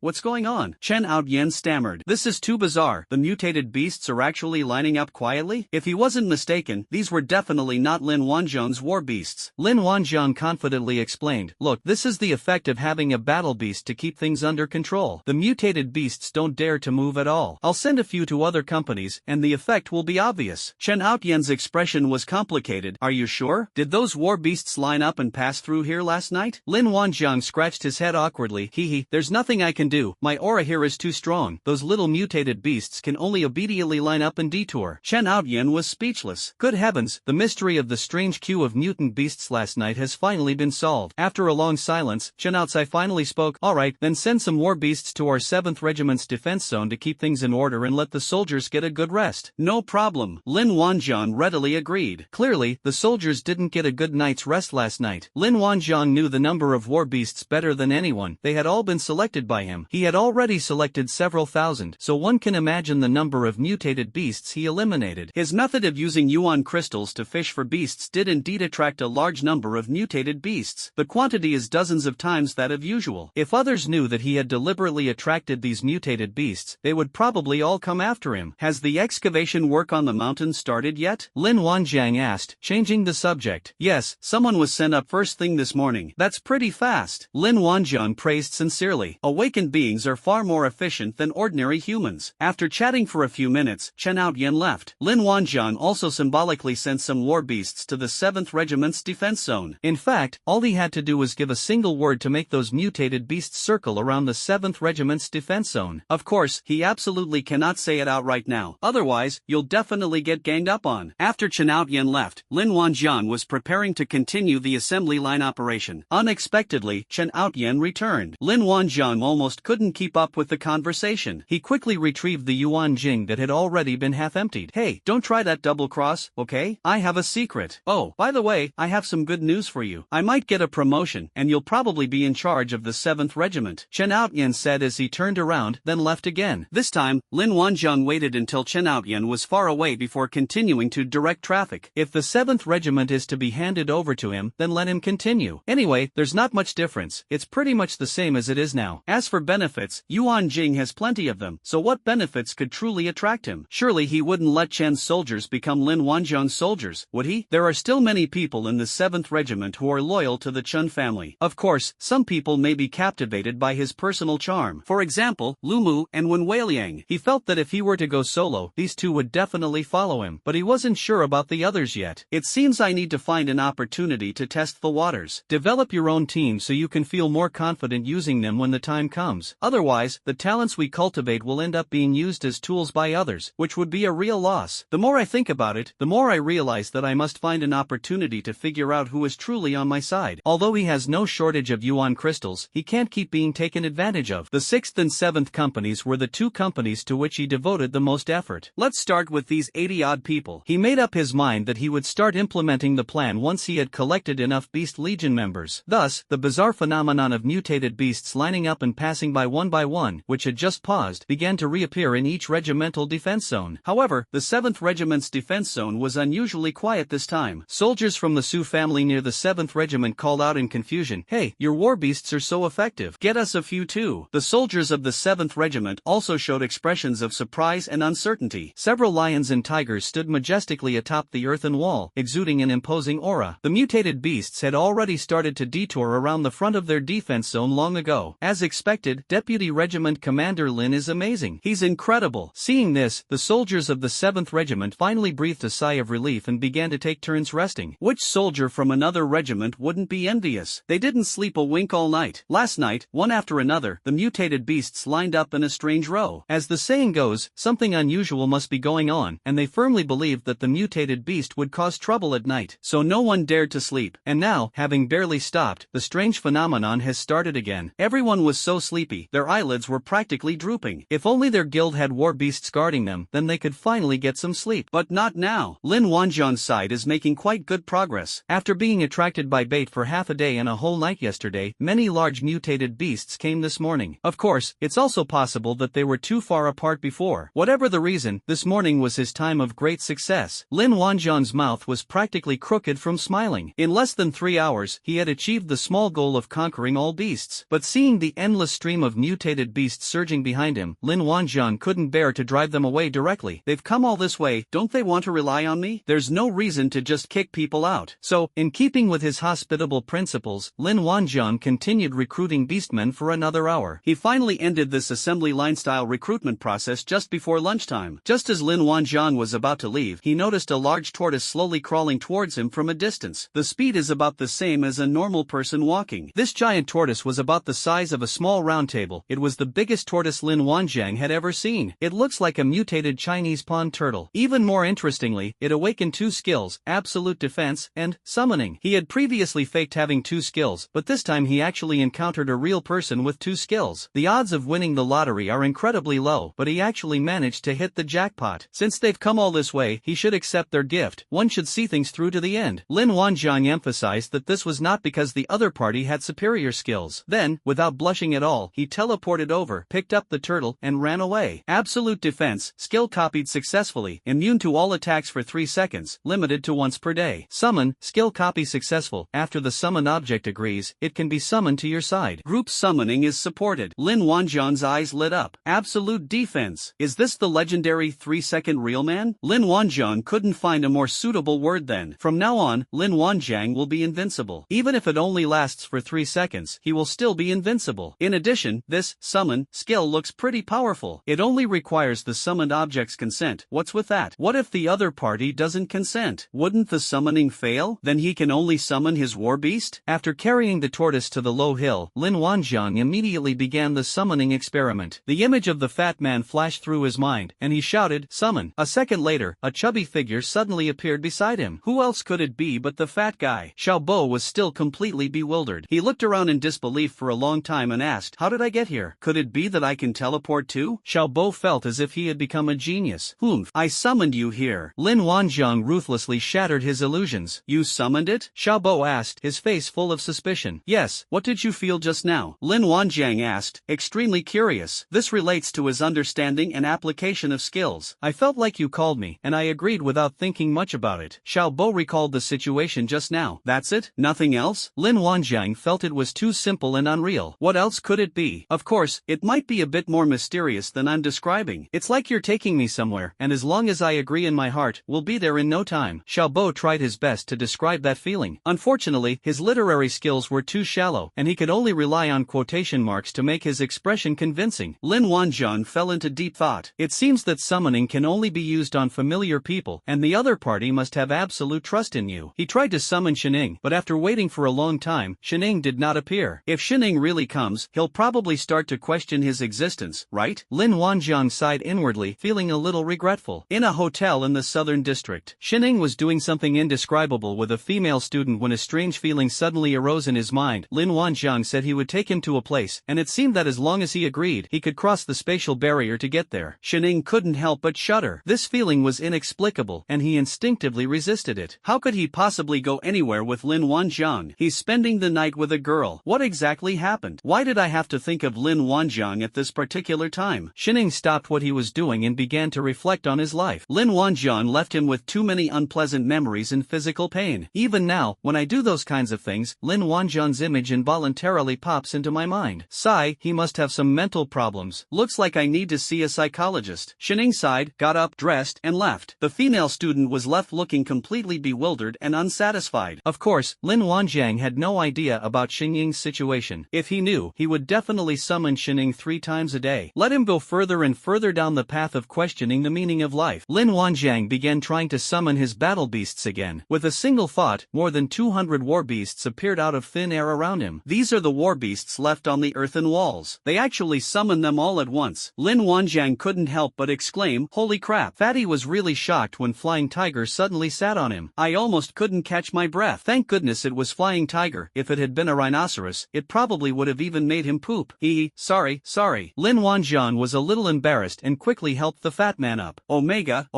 What's going on?" Chen Outyan stammered. "This is too bizarre. The mutated beasts are actually lining up quietly?" If he wasn't mistaken, these were definitely not Lin Wanzhong's war beasts. Lin Wanzhong confidently explained, "Look, this is the effect of having a battle beast to keep things under control. The mutated beasts don't dare to move at all. I'll send a few to other companies, and the effect will be obvious." Chen Outyan's expression was complicated. "Are you sure? Did those war beasts line up and pass through here last night?" Lin Wanzhong scratched his head awkwardly. There's nothing I can do. My aura here is too strong. Those little mutated beasts can only obediently line up and detour." Chen Outyan was speechless. Good heavens, the mystery of the strange queue of mutant beasts last night has finally been solved. After a long silence, Chen Outsai finally spoke. "All right, then send some war beasts to our 7th Regiment's defense zone to keep things in order and let the soldiers get a good rest." "No problem." Lin Wanzhong readily agreed. Clearly, the soldiers didn't get a good night's rest last night. Lin Wanzhong knew the number of war beasts better than anyone. They had all been selected by him. He had already selected several thousand, so one can imagine the number of mutated beasts he eliminated. His method of using yuan crystals to fish for beasts did indeed attract a large number of mutated beasts. The quantity is dozens of times that of usual. If others knew that he had deliberately attracted these mutated beasts, they would probably all come after him. "Has the excavation work on the mountain started yet?" Lin Wanzhong asked, changing the subject. "Yes, someone was sent up first thing this morning." "That's pretty fast." Lin Wanzhong praised sincerely. "Awakened beings are far more efficient than ordinary humans." After chatting for a few minutes, Chen Outyan left. Lin Wanzhong also symbolically sent some war beasts to the 7th Regiment's defense zone. In fact, all he had to do was give a single word to make those mutated beasts circle around the 7th Regiment's defense zone. Of course, he absolutely cannot say it out right now. Otherwise, you'll definitely get ganged up on. After Chen Outyan left, Lin Wanzhong was preparing to continue the assembly line operation. Unexpectedly, Chen Outyan returned. Lin Wanzhong almost couldn't keep up with the conversation. He quickly retrieved the yuan jing that had already been half emptied. "Hey, don't try that double cross, okay? I have a secret. Oh, by the way, I have some good news for you. I might get a promotion, and you'll probably be in charge of the 7th Regiment." Chen Outyan said as he turned around, then left again. This time, Lin Wanzhong waited until Chen Outyan was far away before continuing to direct traffic. If the 7th Regiment is to be handed over to him, then let him continue. Anyway, there's not much difference. It's pretty much the same as it is now. As for benefits, Yuan Jing has plenty of them, so what benefits could truly attract him? Surely he wouldn't let Chen's soldiers become Lin Wanzhong's soldiers, would he? There are still many people in the 7th Regiment who are loyal to the Chen family. Of course, some people may be captivated by his personal charm. For example, Lu Mu and Wen Weiliang. He felt that if he were to go solo, these two would definitely follow him, but he wasn't sure about the others yet. "It seems I need to find an opportunity to test the waters. Develop your own team so you can feel more confident using them when the time comes. Otherwise, the talents we cultivate will end up being used as tools by others, which would be a real loss. The more I think about it, the more I realize that I must find an opportunity to figure out who is truly on my side. Although he has no shortage of yuan crystals, he can't keep being taken advantage of." The 6th and 7th companies were the two companies to which he devoted the most effort. "Let's start with these 80-odd people." He made up his mind that he would start implementing the plan once he had collected enough Beast Legion members. Thus, the bizarre phenomenon phenomenon of mutated beasts lining up and passing by one, which had just paused, began to reappear in each regimental defense zone. However, the 7th Regiment's defense zone was unusually quiet this time. Soldiers from the Sioux family near the 7th Regiment called out in confusion, "Hey, your war beasts are so effective. Get us a few too." The soldiers of the 7th Regiment also showed expressions of surprise and uncertainty. Several lions and tigers stood majestically atop the earthen wall, exuding an imposing aura. The mutated beasts had already started to detour around the front of their defense zone long ago. As expected, Deputy Regiment Commander Lin is amazing. He's incredible. Seeing this, the soldiers of the 7th Regiment finally breathed a sigh of relief and began to take turns resting. Which soldier from another regiment wouldn't be envious? They didn't sleep a wink all night. Last night, one after another, the mutated beasts lined up in a strange row. As the saying goes, something unusual must be going on, and they firmly believed that the mutated beast would cause trouble at night. So no one dared to sleep. And now, having barely stopped, the strange phenomenon has started again. Everyone was so sleepy, their eyelids were practically drooping. If only their guild had war beasts guarding them, then they could finally get some sleep. But not now. Lin Wanjian's side is making quite good progress. After being attracted by bait for half a day and a whole night yesterday, many large mutated beasts came this morning. Of course, it's also possible that they were too far apart before. Whatever the reason, this morning was his time of great success. Lin Wanjian's mouth was practically crooked from smiling. In less than 3 hours, he had achieved the small goal of conquering all beasts. But seeing the endless stream of mutated beasts surging behind him, Lin Wanjian couldn't bear to drive them away directly. They've come all this way, don't they want to rely on me? There's no reason to just kick people out. So, in keeping with his hospitable principles, Lin Wanjian continued recruiting beastmen for another hour. He finally ended this assembly line-style recruitment process just before lunchtime. Just as Lin Wanjian was about to leave, he noticed a large tortoise slowly crawling towards him from a distance. The speed is about the same as a normal person walking. This giant tortoise was about the size of a small round table. It was the biggest tortoise Lin Wanjian had ever seen. It looks like a mutated Chinese pond turtle. Even more interestingly, it awakened 2 skills, absolute defense and summoning. He had previously faked having 2 skills, but this time he actually encountered a real person with 2 skills. The odds of winning the lottery are incredibly low, but he actually managed to hit the jackpot. Since they've come all this way, he should accept their gift. One should see things through to the end. Lin Wanjian emphasized that this was not because the other party had superior skills. Then, without blushing at all, he teleported over, picked up the turtle, and ran away. Absolute defense, skill copied successfully, immune to all attacks for 3 seconds, limited to once per day. Summon, skill copy successful. After the summoned object agrees, it can be summoned to your side. Group summoning is supported. Lin Wanjian's eyes lit up. Absolute defense. Is this the legendary 3-second real man? Lin Wanjian couldn't find a more suitable word then. From now on, Lin Wanjian will be invincible. Even if it only lasts for 3 seconds, he will still be invincible. In addition, this summon skill looks pretty powerful. It only requires the summoned object's consent. What's with that? What if the other party doesn't consent? Wouldn't the summoning fail? Then he can only summon his war beast? After carrying the tortoise to the low hill, Lin Wanjian immediately began the summoning experiment. The image of the fat man flashed through his mind, and he shouted, "Summon." A second later, a chubby figure suddenly appeared beside him. Who else could it be but the fat guy? Xiaobo was still completely bewildered. He looked around in disbelief for a long time and asked, "How did I get here? Could it be that I can teleport too?" Xiaobo felt as if he had become a genius. "Humph, I summoned you here." Lin Wanjian ruthlessly shattered his illusions. "You summoned it?" Xiaobo asked, his face full of suspicion. "Yes, what did you feel just now?" Lin Wanjian asked, extremely curious. This relates to his understanding and application of skills. "I felt like you called me, and I agreed without thinking much about it." Xiaobo recalled the situation just now. "That's it? Nothing else?" Lin Wanjian felt it was too simple and unreal. What else could it be? Of course, it might be a bit more mysterious than I'm describing. It's like you're taking me somewhere, and as long as I agree in my heart, we'll be there in no time. Xiaobo tried his best to describe that feeling. Unfortunately, his literary skills were too shallow, and he could only rely on quotation marks to make his expression convincing. Lin Wanjian fell into deep thought. It seems that summoning can only be used on familiar people, and the other party must have absolute trust in you. He tried to summon Shining, but after waiting for a long time, Shining did not appear. If Shining really comes, he'll probably start to question his existence, right? Lin Wanjian sighed inwardly, feeling a little regretful. In a hotel in the southern district, Shining was doing something indescribable with a female student when a strange feeling suddenly arose in his mind. Lin Wanjian said he would take him to a place, and it seemed that as long as he agreed, he could cross the spatial barrier to get there. Shining couldn't help but shudder. This feeling was inexplicable, and he instinctively resisted it. How could he possibly go anywhere with Lin Wanjian? He's spending the night with a girl girl. What exactly happened? Why did I have to think of Lin Wanjiang at this particular time? Shining stopped what he was doing and began to reflect on his life. Lin Wanjiang left him with too many unpleasant memories and physical pain. Even now, when I do those kinds of things, Lin Wanjiang's image involuntarily pops into my mind. Sigh, he must have some mental problems. Looks like I need to see a psychologist. Shining sighed, got up, dressed, and left. The female student was left looking completely bewildered and unsatisfied. Of course, Lin Wanjiang had no idea about Xinying's situation. If he knew, he would definitely summon Xinying 3 times a day. Let him go further and further down the path of questioning the meaning of life. Lin Wanjiang began trying to summon his battle beasts again. With a single thought, more than 200 war beasts appeared out of thin air around him. These are the war beasts left on the earthen walls. They actually summoned them all at once. Lin Wanjiang couldn't help but exclaim, "Holy crap!" Fatty was really shocked when Flying Tiger suddenly sat on him. I almost couldn't catch my breath. Thank goodness it was Flying Tiger. If it had been a rhinoceros, it probably would have even made him poop. Sorry. Lin Wanjiang was a little embarrassed and quickly helped the fat man up. Omega,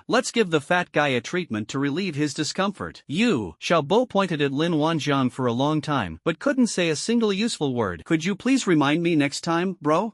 let's give the fat guy a treatment to relieve his discomfort. Xiaobo pointed at Lin Wanjiang for a long time, but couldn't say a single useful word. Could you please remind me next time, bro?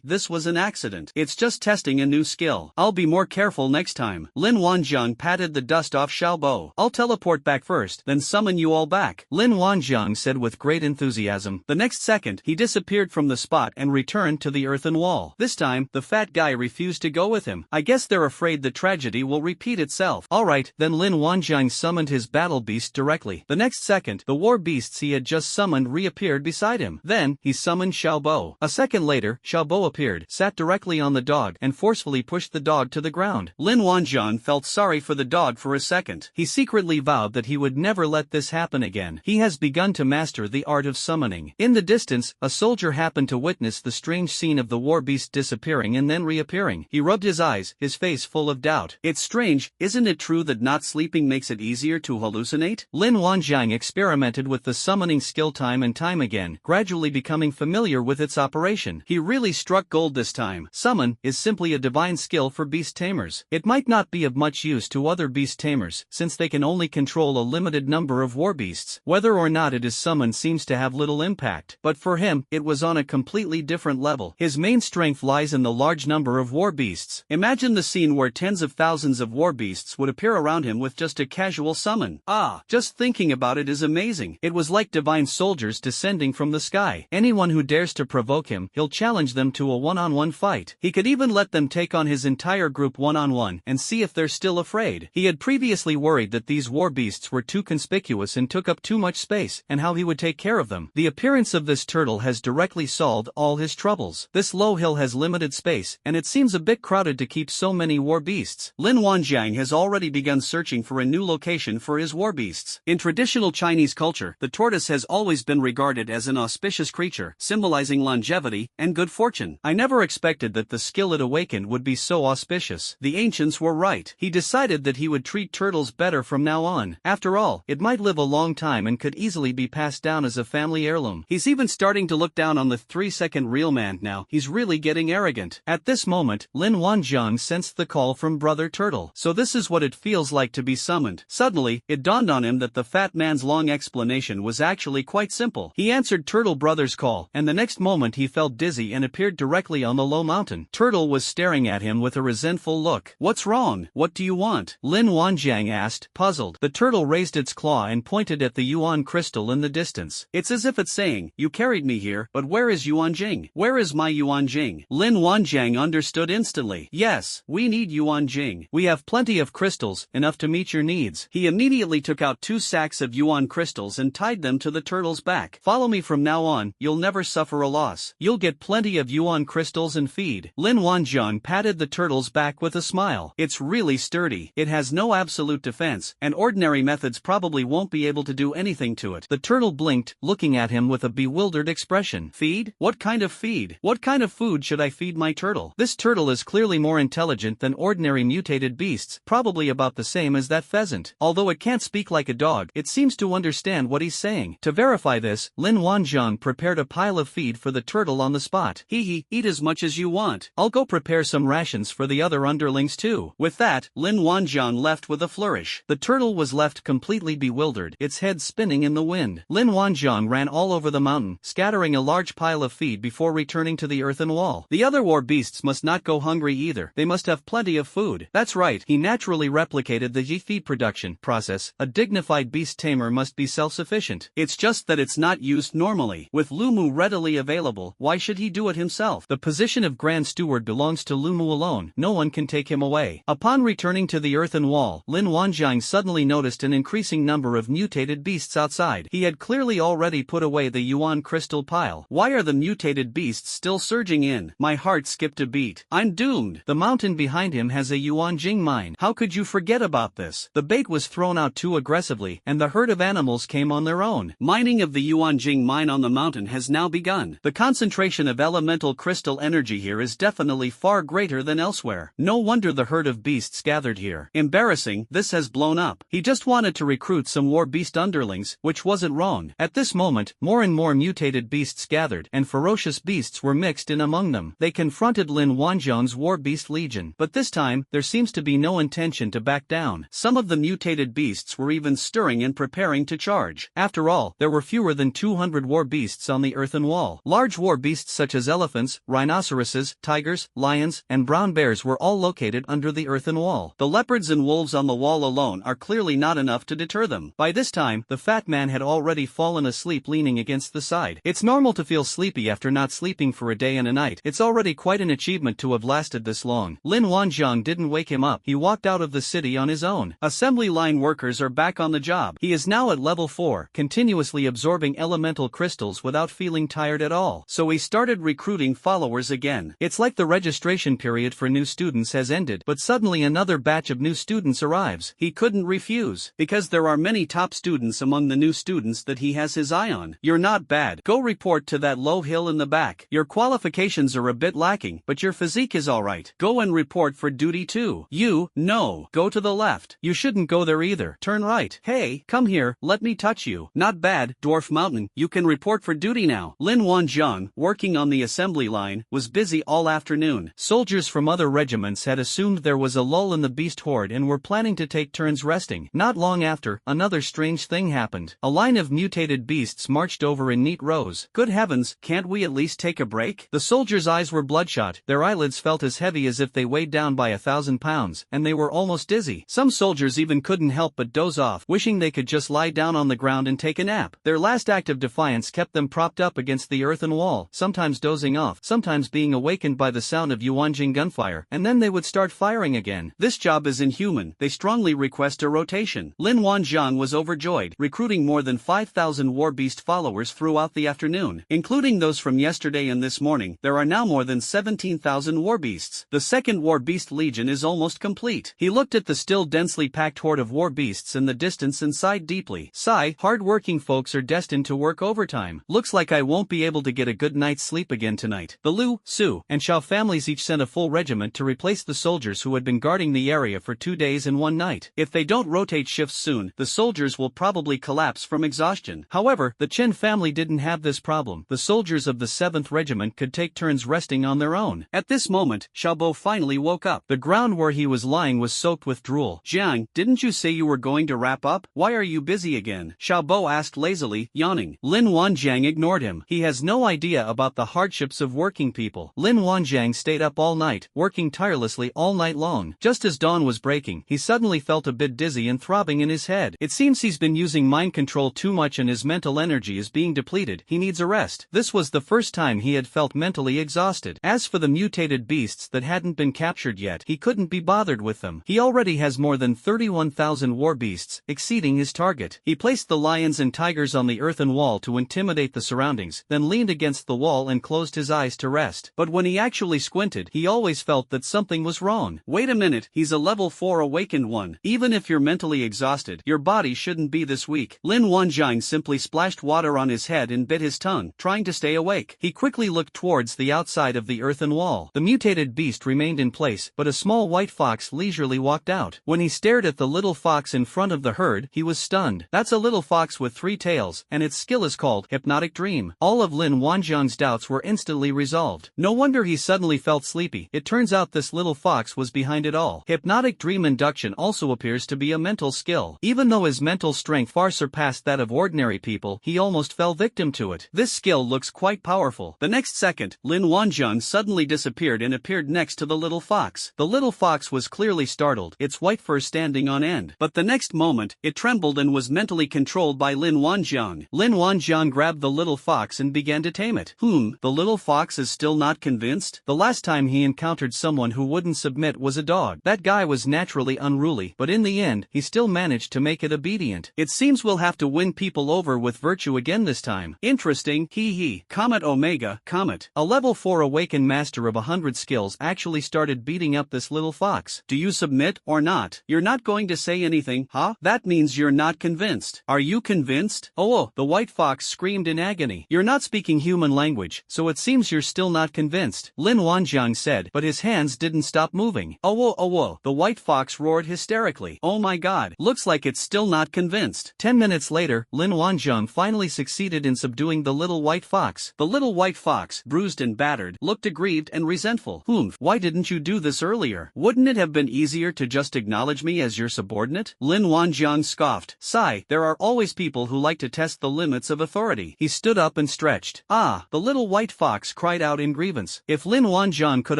This was an accident. It's just testing a new skill. I'll be more careful next time. Lin Wanjiang patted the dust off Xiaobo. I'll teleport back first, then summon you all back, Lin Wanjiang said with great enthusiasm. The next second, he disappeared from the spot and returned to the earthen wall. This time, the fat guy refused to go with him. I guess they're afraid the tragedy will repeat itself. Alright, then Lin Wanjiang summoned his battle beast directly. The next second, the war beasts he had just summoned reappeared beside him. Then, he summoned Xiaobo. A second later, Xiaobo appeared, sat directly on the dog, and forcefully pushed the dog to the ground. Lin Wanjiang felt sorry for the dog for a second. He secretly vowed that he would never let this happen again. He has begun to master the art of summoning. In the distance, a soldier happened to witness the strange scene of the war beast disappearing and then reappearing. He rubbed his eyes, his face full of doubt. It's strange, isn't it true that not sleeping makes it easier to hallucinate? Lin Wanjiang experimented with the summoning skill time and time again, gradually becoming familiar with its operation. He really struck gold this time. Summon is simply a divine skill for beast tamers. It might not be of much use to other beast tamers, since they can only control a limited number of war beasts. Whether or not it is summoned seems to have little impact, but for him, it was on a completely different level. His main strength lies in the large number of war beasts. Imagine the scene where tens of thousands of war beasts would appear around him with just a casual summon. Just thinking about it is amazing. It was like divine soldiers descending from the sky. Anyone who dares to provoke him, he'll challenge them to a one-on-one fight. He could even let them take on his entire group one-on-one and see if they're still afraid. He had previously worried that these war beasts were too conspicuous and took up too much space, and how he would take care of them. The appearance of this turtle has directly solved all his troubles. This low hill has limited space, and it seems a bit crowded to keep so many war beasts. Lin Wanjiang has already begun searching for a new location for his war beasts. In traditional Chinese culture, the tortoise has always been regarded as an auspicious creature, symbolizing longevity and good fortune. I never expected that the skill it awakened would be so auspicious. The ancients were right. He decided that he would treat turtles better from now on. After all, it might live a long time and could easily be passed down as a family heirloom. He's even starting to look down on the 3-second real man now. He's really getting arrogant. At this moment, Lin Wanjiang sensed the call from Brother Turtle. So this is what it feels like to be summoned. Suddenly, it dawned on him that the fat man's long explanation was actually quite simple. He answered Turtle Brother's call, and the next moment he felt dizzy and appeared directly on the low mountain. Turtle was staring at him with a resentful look. "What's wrong? What do you want?" Lin Wanjiang asked, puzzled. The turtle raised its claw and pointed at the Yuan crystal in the distance. It's as if it's saying, "You carried me here, but where is Yuan Jing? Where is my Yuan Jing?" Lin Wanjiang understood instantly. "Yes, we need Yuan Jing. We have plenty of crystals, enough to meet your needs." He immediately took out 2 sacks of Yuan crystals and tied them to the turtle's back. "Follow me from now on, you'll never suffer a loss. You'll get plenty of Yuan crystals and feed." Lin Wanjiang patted the turtle's back with a smile. "It's really sturdy. It has no absolute defense, and ordinary methods probably won't be able to do anything to it." The turtle blinked, looking at him with a bewildered expression. "Feed? What kind of feed? What kind of food should I feed my turtle? This turtle is clearly more intelligent than ordinary mutated beasts, probably about the same as that pheasant. Although it can't speak like a dog, it seems to understand what he's saying." To verify this, Lin Wanjiang prepared a pile of feed for the turtle on the spot. Eat as much as you want. I'll go prepare some rations for the other underlings too." With that, Lin Wanjiang left with a flourish. The turtle was left completely bewildered, its head spinning in the wind. Lin Wanjiang Wanzhong ran all over the mountain, scattering a large pile of feed before returning to the earthen wall. The other war beasts must not go hungry either. They must have plenty of food. That's right, he naturally replicated the feed production process. A dignified beast tamer must be self-sufficient. It's just that it's not used normally. With Lumu readily available, why should he do it himself? The position of Grand Steward belongs to Lumu alone. No one can take him away. Upon returning to the earthen wall, Lin Wanjiang suddenly noticed an increasing number of mutated beasts outside. He had clearly already put away the Yuan crystal pile. Why are the mutated beasts still surging in? My heart skipped a beat. I'm doomed. The mountain behind him has a Yuan Jing mine. How could you forget about this? The bait was thrown out too aggressively, and the herd of animals came on their own. Mining of the Yuan Jing mine on the mountain has now begun. The concentration of elemental crystal energy here is definitely far greater than elsewhere. No wonder the herd of beasts gathered here. Embarrassing, this has blown up. He just wanted to recruit some war beast underlings, which wasn't wrong. At this moment, more and more mutated beasts gathered, and ferocious beasts were mixed in among them. They confronted Lin Wanzhong's war beast legion, but this time, there seems to be no intention to back down. Some of the mutated beasts were even stirring and preparing to charge. After all, there were fewer than 200 war beasts on the earthen wall. Large war beasts such as elephants, rhinoceroses, tigers, lions, and brown bears were all located under the earthen wall. The leopards and wolves on the wall alone are clearly not enough to deter them. By this time, the fat man had already fallen asleep leaning against the side. It's normal to feel sleepy after not sleeping for a day and a night. It's already quite an achievement to have lasted this long. Lin Wanzhong didn't wake him up. He walked out of the city on his own. Assembly line workers are back on the job. He is now at level 4, continuously absorbing elemental crystals without feeling tired at all. So he started recruiting followers again. It's like the registration period for new students has ended, but suddenly another batch of new students arrives. He couldn't refuse, because there are many top students among the new students that he has his eye on. You're not bad. Go report to that low hill in the back. Your qualifications are a bit lacking, but your physique is alright. Go and report for duty too. No. Go to the left. You shouldn't go there either. Turn right. Hey, come here, let me touch you. Not bad, Dwarf Mountain. You can report for duty now. Lin Wanzhong, working on the assembly line, was busy all afternoon. Soldiers from other regiments had assumed there was a lull in the beast horde and were planning to take turns resting. Not long after, another strange thing happened. A line of mutated beasts marched over in neat rows. Good heavens, can't we at least take a break? The soldiers' eyes were bloodshot, their eyelids felt as heavy as if they weighed down by 1,000 pounds, and they were almost dizzy. Some soldiers even couldn't help but doze off, wishing they could just lie down on the ground and take a nap. Their last act of defiance kept them propped up against the earthen wall, sometimes dozing off, sometimes being awakened by the sound of Yuanjing gunfire, and then they would start firing again. This job is inhuman. They strongly request a rotation. Lin Wanzhong was overjoyed, recruiting more than 5,000 war beast followers throughout the afternoon, including those from yesterday and this morning. There are now more than 17,000 war beasts. The second war beast legion is almost complete. He looked at the still densely packed horde of war beasts in the distance and sighed deeply. Sigh, hard-working folks are destined to work overtime. Looks like I won't be able to get a good night's sleep again tonight. The Lu, Su, and Xiao families each sent a full regiment to replace the soldiers who had been guarding the area for 2 days and 1 night. If they don't rotate shifts soon, the soldiers will probably collapse from exhaustion. However, the Chen family didn't have this problem. The soldiers of the 7th Regiment could take turns resting on their own. At this moment, Xiaobo finally woke up. The ground where he was lying was soaked with drool. Jiang, didn't you say you were going to wrap up? Why are you busy again? Xiaobo asked lazily, yawning. Lin Wanjiang ignored him. He has no idea about the hardships of working people. Lin Wanjiang stayed up all night, working tirelessly all night long. Just as dawn was breaking, he suddenly felt a bit dizzy and throbbing in his head. It seems he's been using mind control too much and his mental energy is being depleted. He needs a rest. This was the first time he had felt mentally exhausted. As for the mutated beasts that hadn't been captured yet, he couldn't be bothered with them. He already has more than 31,000 war beasts, exceeding his target. He placed the lions and tigers on the earthen wall to intimidate the surroundings, then leaned against the wall and closed his eyes to rest. But when he actually squinted, he always felt that something was wrong. Wait a minute, he's a level 4 awakened one. Even if you're mentally exhausted, your body shouldn't be this weak. Lin Wanjiang simply splashed water on his head and bit his tongue, trying to stay awake. He quickly looked towards the outside of the earthen wall. The mutated beast remained in place, but a small white fox leisurely walked out. When he stared at the little fox in front of the herd, he was stunned. That's a little fox with 3 tails, and its skill is called Hypnotic Dream. All of Lin Wanjiang's doubts were instantly resolved. No wonder he suddenly felt sleepy. It turns out this little fox was behind it all. Hypnotic Dream Induction also appears to be a mental skill. Even though his mental strength far surpassed that of ordinary people, people, he almost fell victim to it. This skill looks quite powerful. The next second, Lin Wanjiang suddenly disappeared and appeared next to the little fox. The little fox was clearly startled, its white fur standing on end. But the next moment, it trembled and was mentally controlled by Lin Wanjiang. Lin Wanjiang grabbed the little fox and began to tame it. The little fox is still not convinced? The last time he encountered someone who wouldn't submit was a dog. That guy was naturally unruly, but in the end, he still managed to make it obedient. It seems we'll have to win people over with virtue again this time. Interesting, hee hee. Comet Omega, Comet. A level 4 awakened master of 100 skills actually started beating up this little fox. Do you submit or not? You're not going to say anything, huh? That means you're not convinced. Are you convinced? Oh, the white fox screamed in agony. You're not speaking human language, so it seems you're still not convinced, Lin Wanjiang said, but his hands didn't stop moving. Oh, the white fox roared hysterically. Oh my god, looks like it's still not convinced. 10 minutes later, Lin Wanjiang finally succeeded in subduing the little white fox. The little white fox, bruised and battered, looked aggrieved and resentful. Why didn't you do this earlier? Wouldn't it have been easier to just acknowledge me as your subordinate? Lin Wanjiang scoffed. Sigh, there are always people who like to test the limits of authority. He stood up and stretched. The little white fox cried out in grievance. If Lin Wanjiang could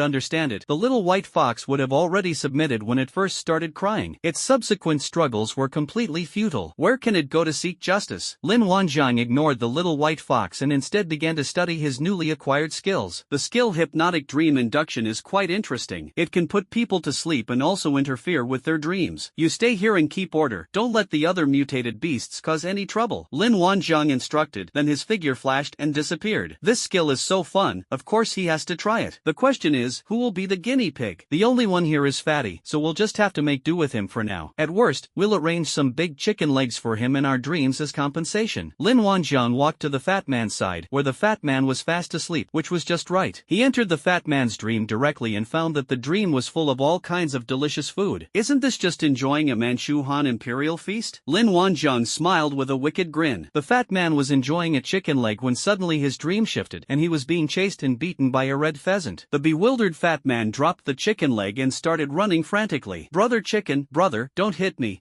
understand it, the little white fox would have already submitted when it first started crying. Its subsequent struggles were completely futile. Where can it go to seek justice? Lin Wanjiang ignored the little white fox and instead began to study his newly acquired skills. The skill hypnotic dream induction is quite interesting. It can put people to sleep and also interfere with their dreams. You stay here and keep order. Don't let the other mutated beasts cause any trouble, Lin Wanjiang instructed, then his figure flashed and disappeared. This skill is so fun, of course he has to try it. The question is, who will be the guinea pig? The only one here is Fatty, so we'll just have to make do with him for now. At worst, we'll arrange some big chicken legs for him in our dreams as compensation. Lin Wanjiang walked to the fat man's side, where the fat man was fast asleep, which was just right. He entered the fat man's dream directly and found that the dream was full of all kinds of delicious food. Isn't this just enjoying a Manchu Han imperial feast? Lin Wanjiang smiled with a wicked grin. The fat man was enjoying a chicken leg when suddenly his dream shifted and he was being chased and beaten by a red pheasant. The bewildered fat man dropped the chicken leg and started running frantically. Brother chicken, brother, don't hit me,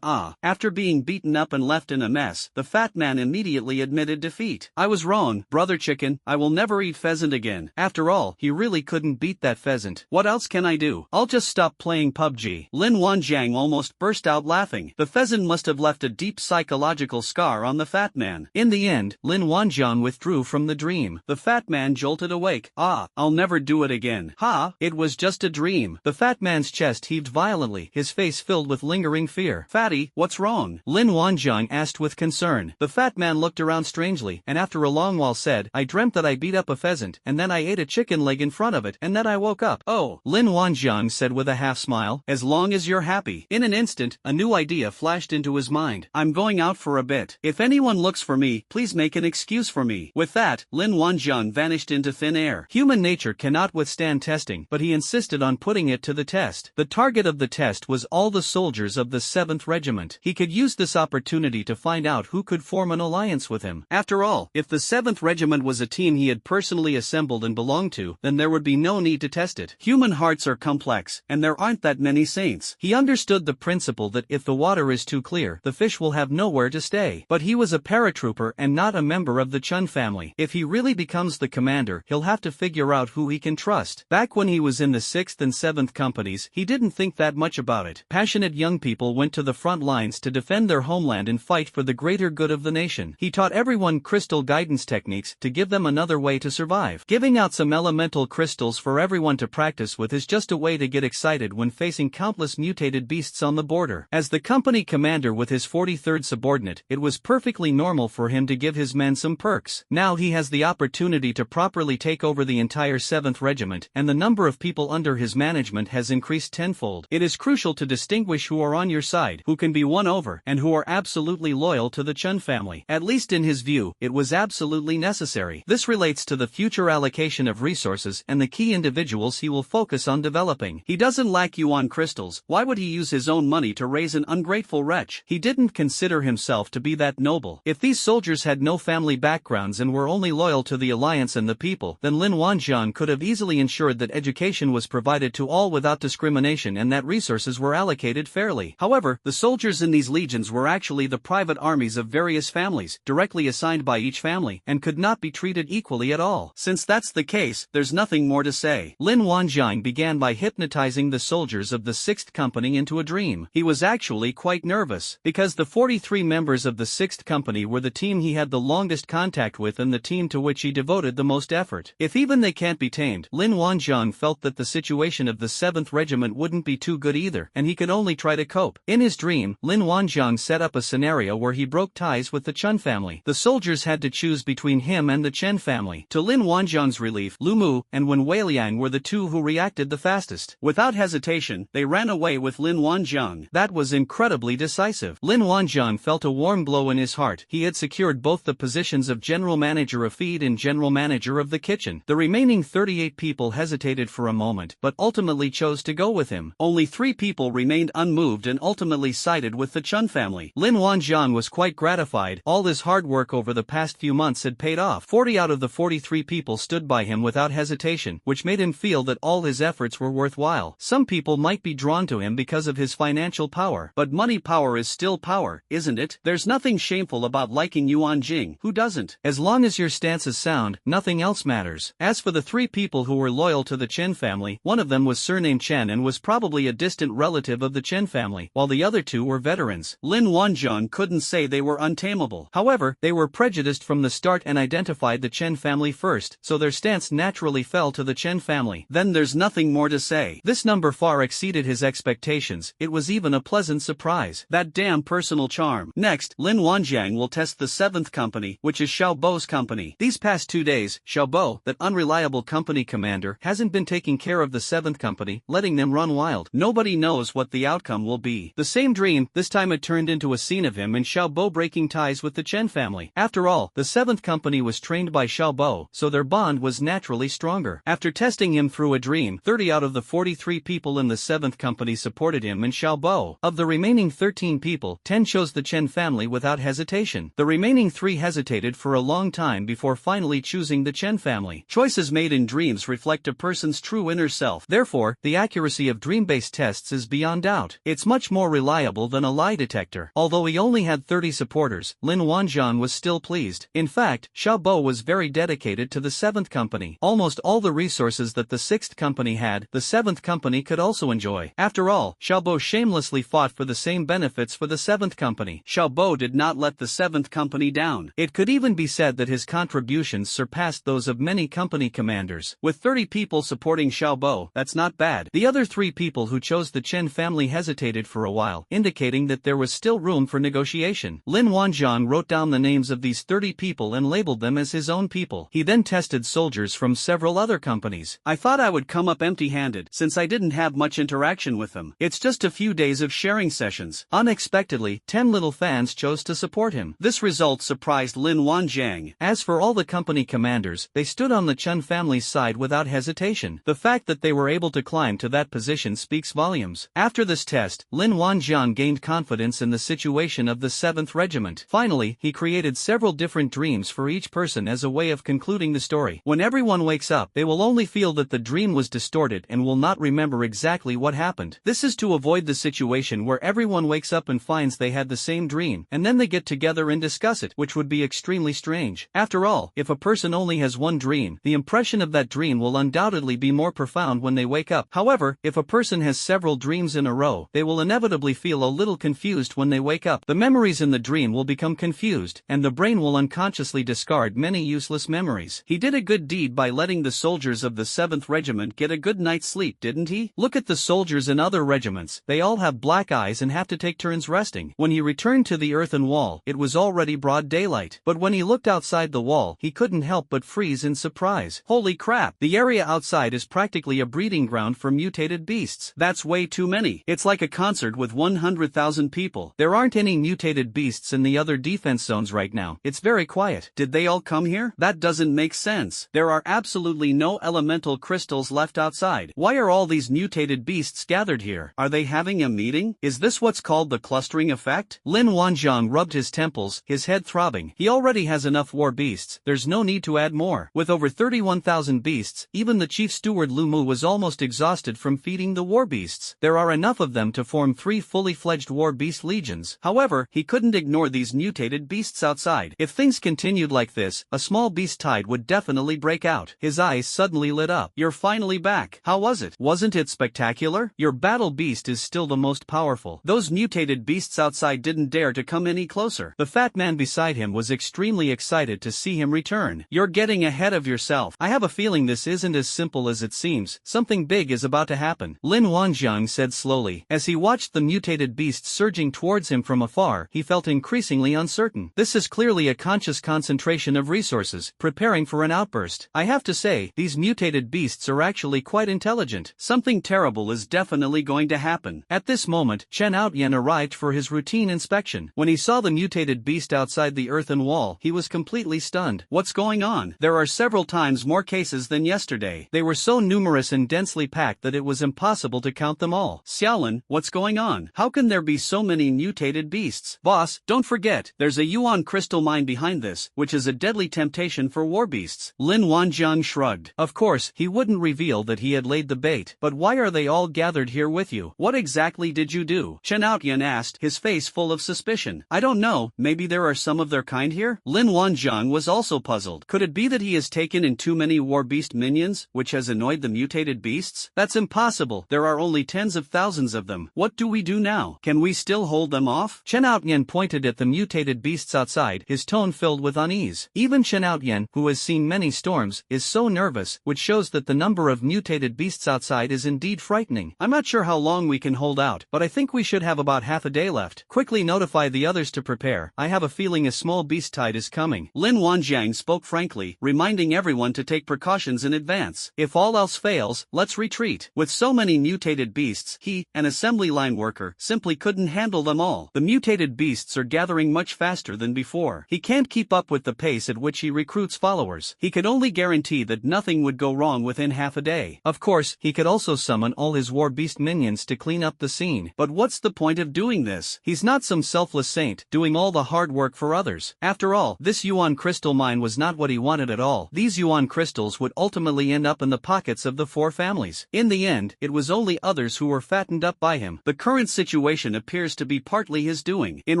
After being beaten up and left in a mess, the fat man immediately admitted defeat. I was wrong, brother chicken, I will never eat pheasant again. After all, he really couldn't beat that pheasant. What else can I do? I'll just stop playing PUBG. Lin Wanjiang almost burst out laughing. The pheasant must have left a deep psychological scar on the fat man. In the end, Lin Wanjiang withdrew from the dream. The fat man jolted awake. I'll never do it again. It was just a dream. The fat man's chest heaved violently, his face filled with lingering fear. Fatty, what's wrong? Lin Wanjiang asked with concern. The fat man looked around strangely, and after a long while said, I dreamt that I beat up a pheasant, and then I ate a chicken leg in front of it, and then I woke up. Oh, Lin Wanjiang said with a half smile, as long as you're happy. In an instant, a new idea flashed into his mind. I'm going out for a bit. If anyone looks for me, please make an excuse for me. With that, Lin Wanjiang vanished into thin air. Human nature cannot withstand testing, but he insisted on putting it to the test. The target of the test was all the soldiers of the 7th Regiment. He could use this opportunity to find out who could form an alliance with him. After all, if the 7th Regiment was a team he had personally assembled and belonged to, then there would be no need to test it. Human hearts are complex, and there aren't that many saints. He understood the principle that if the water is too clear, the fish will have nowhere to stay. But he was a paratrooper and not a member of the Chun family. If he really becomes the commander, he'll have to figure out who he can trust. Back when he was in the 6th and 7th companies, he didn't think that much about it. Passionate young people went to the front lines to defend their homeland and fight for the greater good of the nation. He taught everyone crystal guidance techniques to give them another way to survive. Giving out some elemental crystals for everyone to practice with is just a way to get excited when facing countless mutated beasts on the border. As the company commander with his 43rd subordinate, it was perfectly normal for him to give his men some perks. Now he has the opportunity to properly take over the entire 7th Regiment, and the number of people under his management has increased tenfold. It is crucial to distinguish who are on your side, who can be won over, and who are absolutely loyal to the Chun family. At least in his view, it was absolutely necessary. This relates to the future allocation of resources and the key individuals he will focus on developing. He doesn't lack yuan crystals. Why would he use his own money to raise an ungrateful wretch? He didn't consider himself to be that noble. If these soldiers had no family backgrounds and were only loyal to the alliance and the people, then Lin Wanjiang could have easily ensured that education was provided to all without discrimination and that resources were allocated fairly. However, the soldiers in these legions were actually the private armies of various families, directly assigned by each family, and could not be treated equally at all. Since that's the case, there's nothing more to say. Lin Wanjiang began by hypnotizing the soldiers of the 6th Company into a dream. He was actually quite nervous, because the 43 members of the 6th Company were the team he had the longest contact with and the team to which he devoted the most effort. If even they can't be tamed, Lin Wanjiang felt that the situation of the 7th Regiment wouldn't be too good either, and he could only try to cope. In his dream, Lin Wanjiang set up a scenario where he broke ties with the Chun family. The soldiers had to choose between him and the Chen family. To Lin Wanjiang's relief, Lu Mu and Wen Weiliang were the two who reacted the fastest. Without hesitation, they ran away with Lin Wanjiang. That was incredibly decisive. Lin Wanjiang felt a warm glow in his heart. He had secured both the positions of General Manager of Feed and General Manager of the Kitchen. The remaining 38 people hesitated for a moment, but ultimately chose to go with him. Only 3 people remained unmoved and ultimately sided with the Chun family. Lin Wanjiang was quite gratified. All his hard work over the past few months had paid off. 40 out of the 43 people stood by him without hesitation, which made him feel that all his efforts were worthwhile. Some people might be drawn to him because of his financial power, but money power is still power, isn't it? There's nothing shameful about liking Yuan Jing. Who doesn't? As long as your stance is sound, nothing else matters. As for the 3 people who were loyal to the Chen family, one of them was surnamed Chen and was probably a distant relative of the Chen family, while the other 2 were veterans. Lin Wanjiang couldn't say they were untamable. However, they were prejudiced from the start and identified the Chen family first, so their stance naturally fell to the Chen family. Then there's nothing more to say. This number far exceeded his expectations. It was even a pleasant surprise. That damn personal charm. Next, Lin Wanjiang will test the 7th Company, which is Xiao Bo's company. These past 2 days, Xiao Bo, that unreliable company commander, hasn't been taking care of the 7th Company, letting them run wild. Nobody knows what the outcome will be. The same dream, this time it turned into a scene of him and Xiao Bo breaking ties with the Chen family. After all, the 7th Company was trained by Xiao Bo, so their bond was naturally stronger. After testing him through a dream, 30 out of the 43 people in the 7th Company supported him and Xiao Bo. Of the remaining 13 people, 10 chose the Chen family without hesitation. The remaining 3 hesitated for a long time before finally choosing the Chen family. Choices made in dreams reflect a person's true inner self. Therefore, the accuracy of dream-based tests is beyond doubt. It's much more reliable than a lie detector. Although he only had 30 supporters, Lin Wanjiang was still pleased. In fact, Xiao Bo was very dedicated to the 7th Company. Almost all the resources that the 6th Company had, the 7th Company could also enjoy. After all, Xiao Bo shamelessly fought for the same benefits for the 7th Company. Xiao Bo did not let the 7th Company down. It could even be said that his contributions surpassed those of many company commanders. With 30 people supporting Xiao Bo, that's not bad. The other 3 people who chose the Chen family hesitated for a while, indicating that there was still room for negotiation. Lin Wanjiang wrote down the names of these 30 people and labeled them as his own people. He then tested soldiers from several other companies. I thought I would come up empty-handed, since I didn't have much interaction with them. It's just a few days of sharing sessions. Unexpectedly, 10 little fans chose to support him. This result surprised Lin Wanjiang. As for all the company commanders, they stood on the Chun family's side without hesitation. The fact that they were able to climb to that position speaks volumes. After this test, Lin Wanjiang gained confidence in the situation of the 7th Regiment. Finally, he created several different dreams for each person as a way of concluding the story. When everyone wakes up, they will only feel that the dream was distorted and will not remember exactly what happened. This is to avoid the situation where everyone wakes up and finds they had the same dream, and then they get together and discuss it, which would be extremely strange. After all, if a person only has one dream, the impression of that dream will undoubtedly be more profound when they wake up. However, if a person has several dreams in a row, they will inevitably feel a little confused when they wake up. The memories in the dream will become confused, and the brain will unconsciously discard many useless memories. He did a good deed by letting the soldiers of the 7th Regiment get a good night's sleep, didn't he? Look at the soldiers in other regiments. They all have black eyes and have to take turns resting. When he returned to the earthen wall, it was already broad daylight. But when he looked outside the wall, he couldn't help but freeze in surprise. Holy crap! The area outside is practically a breeding ground for mutated beasts. That's way too many. It's like a concert with 100,000 people. There aren't any mutated beasts in the other defense zones right now. It's very quiet. Did they all come here? That doesn't make sense. There are absolutely no elemental crystals left outside. Why are all these mutated beasts gathered here? Are they having a meeting? Is this what's called the clustering effect? Lin Wanjiang rubbed his temples, his head throbbing. He already has enough war beasts. There's no need to add more. With over 31,000 beasts, even the chief steward Lu Mu was almost exhausted from feeding the war beasts. There are enough of them to form 3 fully fledged war beast legions. However, he couldn't ignore ignore these mutated beasts outside. If things continued like this, a small beast tide would definitely break out. His eyes suddenly lit up. You're finally back. How was it? Wasn't it spectacular? Your battle beast is still the most powerful. Those mutated beasts outside didn't dare to come any closer. The fat man beside him was extremely excited to see him return. You're getting ahead of yourself. I have a feeling this isn't as simple as it seems. Something big is about to happen. Lin Wanjiang said slowly. As he watched the mutated beasts surging towards him from afar, he felt increasingly uncertain. This is clearly a conscious concentration of resources, preparing for an outburst. I have to say, these mutated beasts are actually quite intelligent. Something terrible is definitely going to happen. At this moment, Chen Outyen arrived for his routine inspection. When he saw the mutated beast outside the earthen wall, he was completely stunned. What's going on? There are several times more cases than yesterday. They were so numerous and densely packed that it was impossible to count them all. Xiaolin, what's going on? How can there be so many mutated beasts? Boss, don't forget, there's a yuan crystal mine behind this, which is a deadly temptation for war beasts. Lin Wanjiang shrugged. Of course, he wouldn't reveal that he had laid the bait. But why are they all gathered here with you? What exactly did you do? Chen Outyen asked, his face full of suspicion. I don't know, maybe there are some of their kind here? Lin Wanjiang was also puzzled. Could it be that he has taken in too many war beast minions, which has annoyed the mutated beasts? That's impossible. There are only tens of thousands of them. What do we do now? Can we still hold them off? Chen Outyen pointed at the mutated beasts outside, his tone filled with unease. Even Chen Outyen, who has seen many storms, is so nervous, which shows that the number of mutated beasts outside is indeed frightening. I'm not sure how long we can hold out, but I think we should have about half a day left. Quickly notify the others to prepare. I have a feeling a small beast tide is coming. Lin Wanjiang spoke frankly, reminding everyone to take precautions in advance. If all else fails, let's retreat. With so many mutated beasts, he, an assembly line worker, simply couldn't handle them all. The mutated beasts are gathering much faster than before. He can't keep up with the pace at which he recruits followers. He could only guarantee that nothing would go wrong within half a day. Of course, he could also summon all his war beast minions to clean up the scene. But what's the point of doing this? He's not some selfless saint, doing all the hard work for others. After all, this yuan crystal mine was not what he wanted at all. These yuan crystals would ultimately end up in the pockets of the four families. In the end, it was only others who were fattened up by him. The current situation appears to be partly his doing. In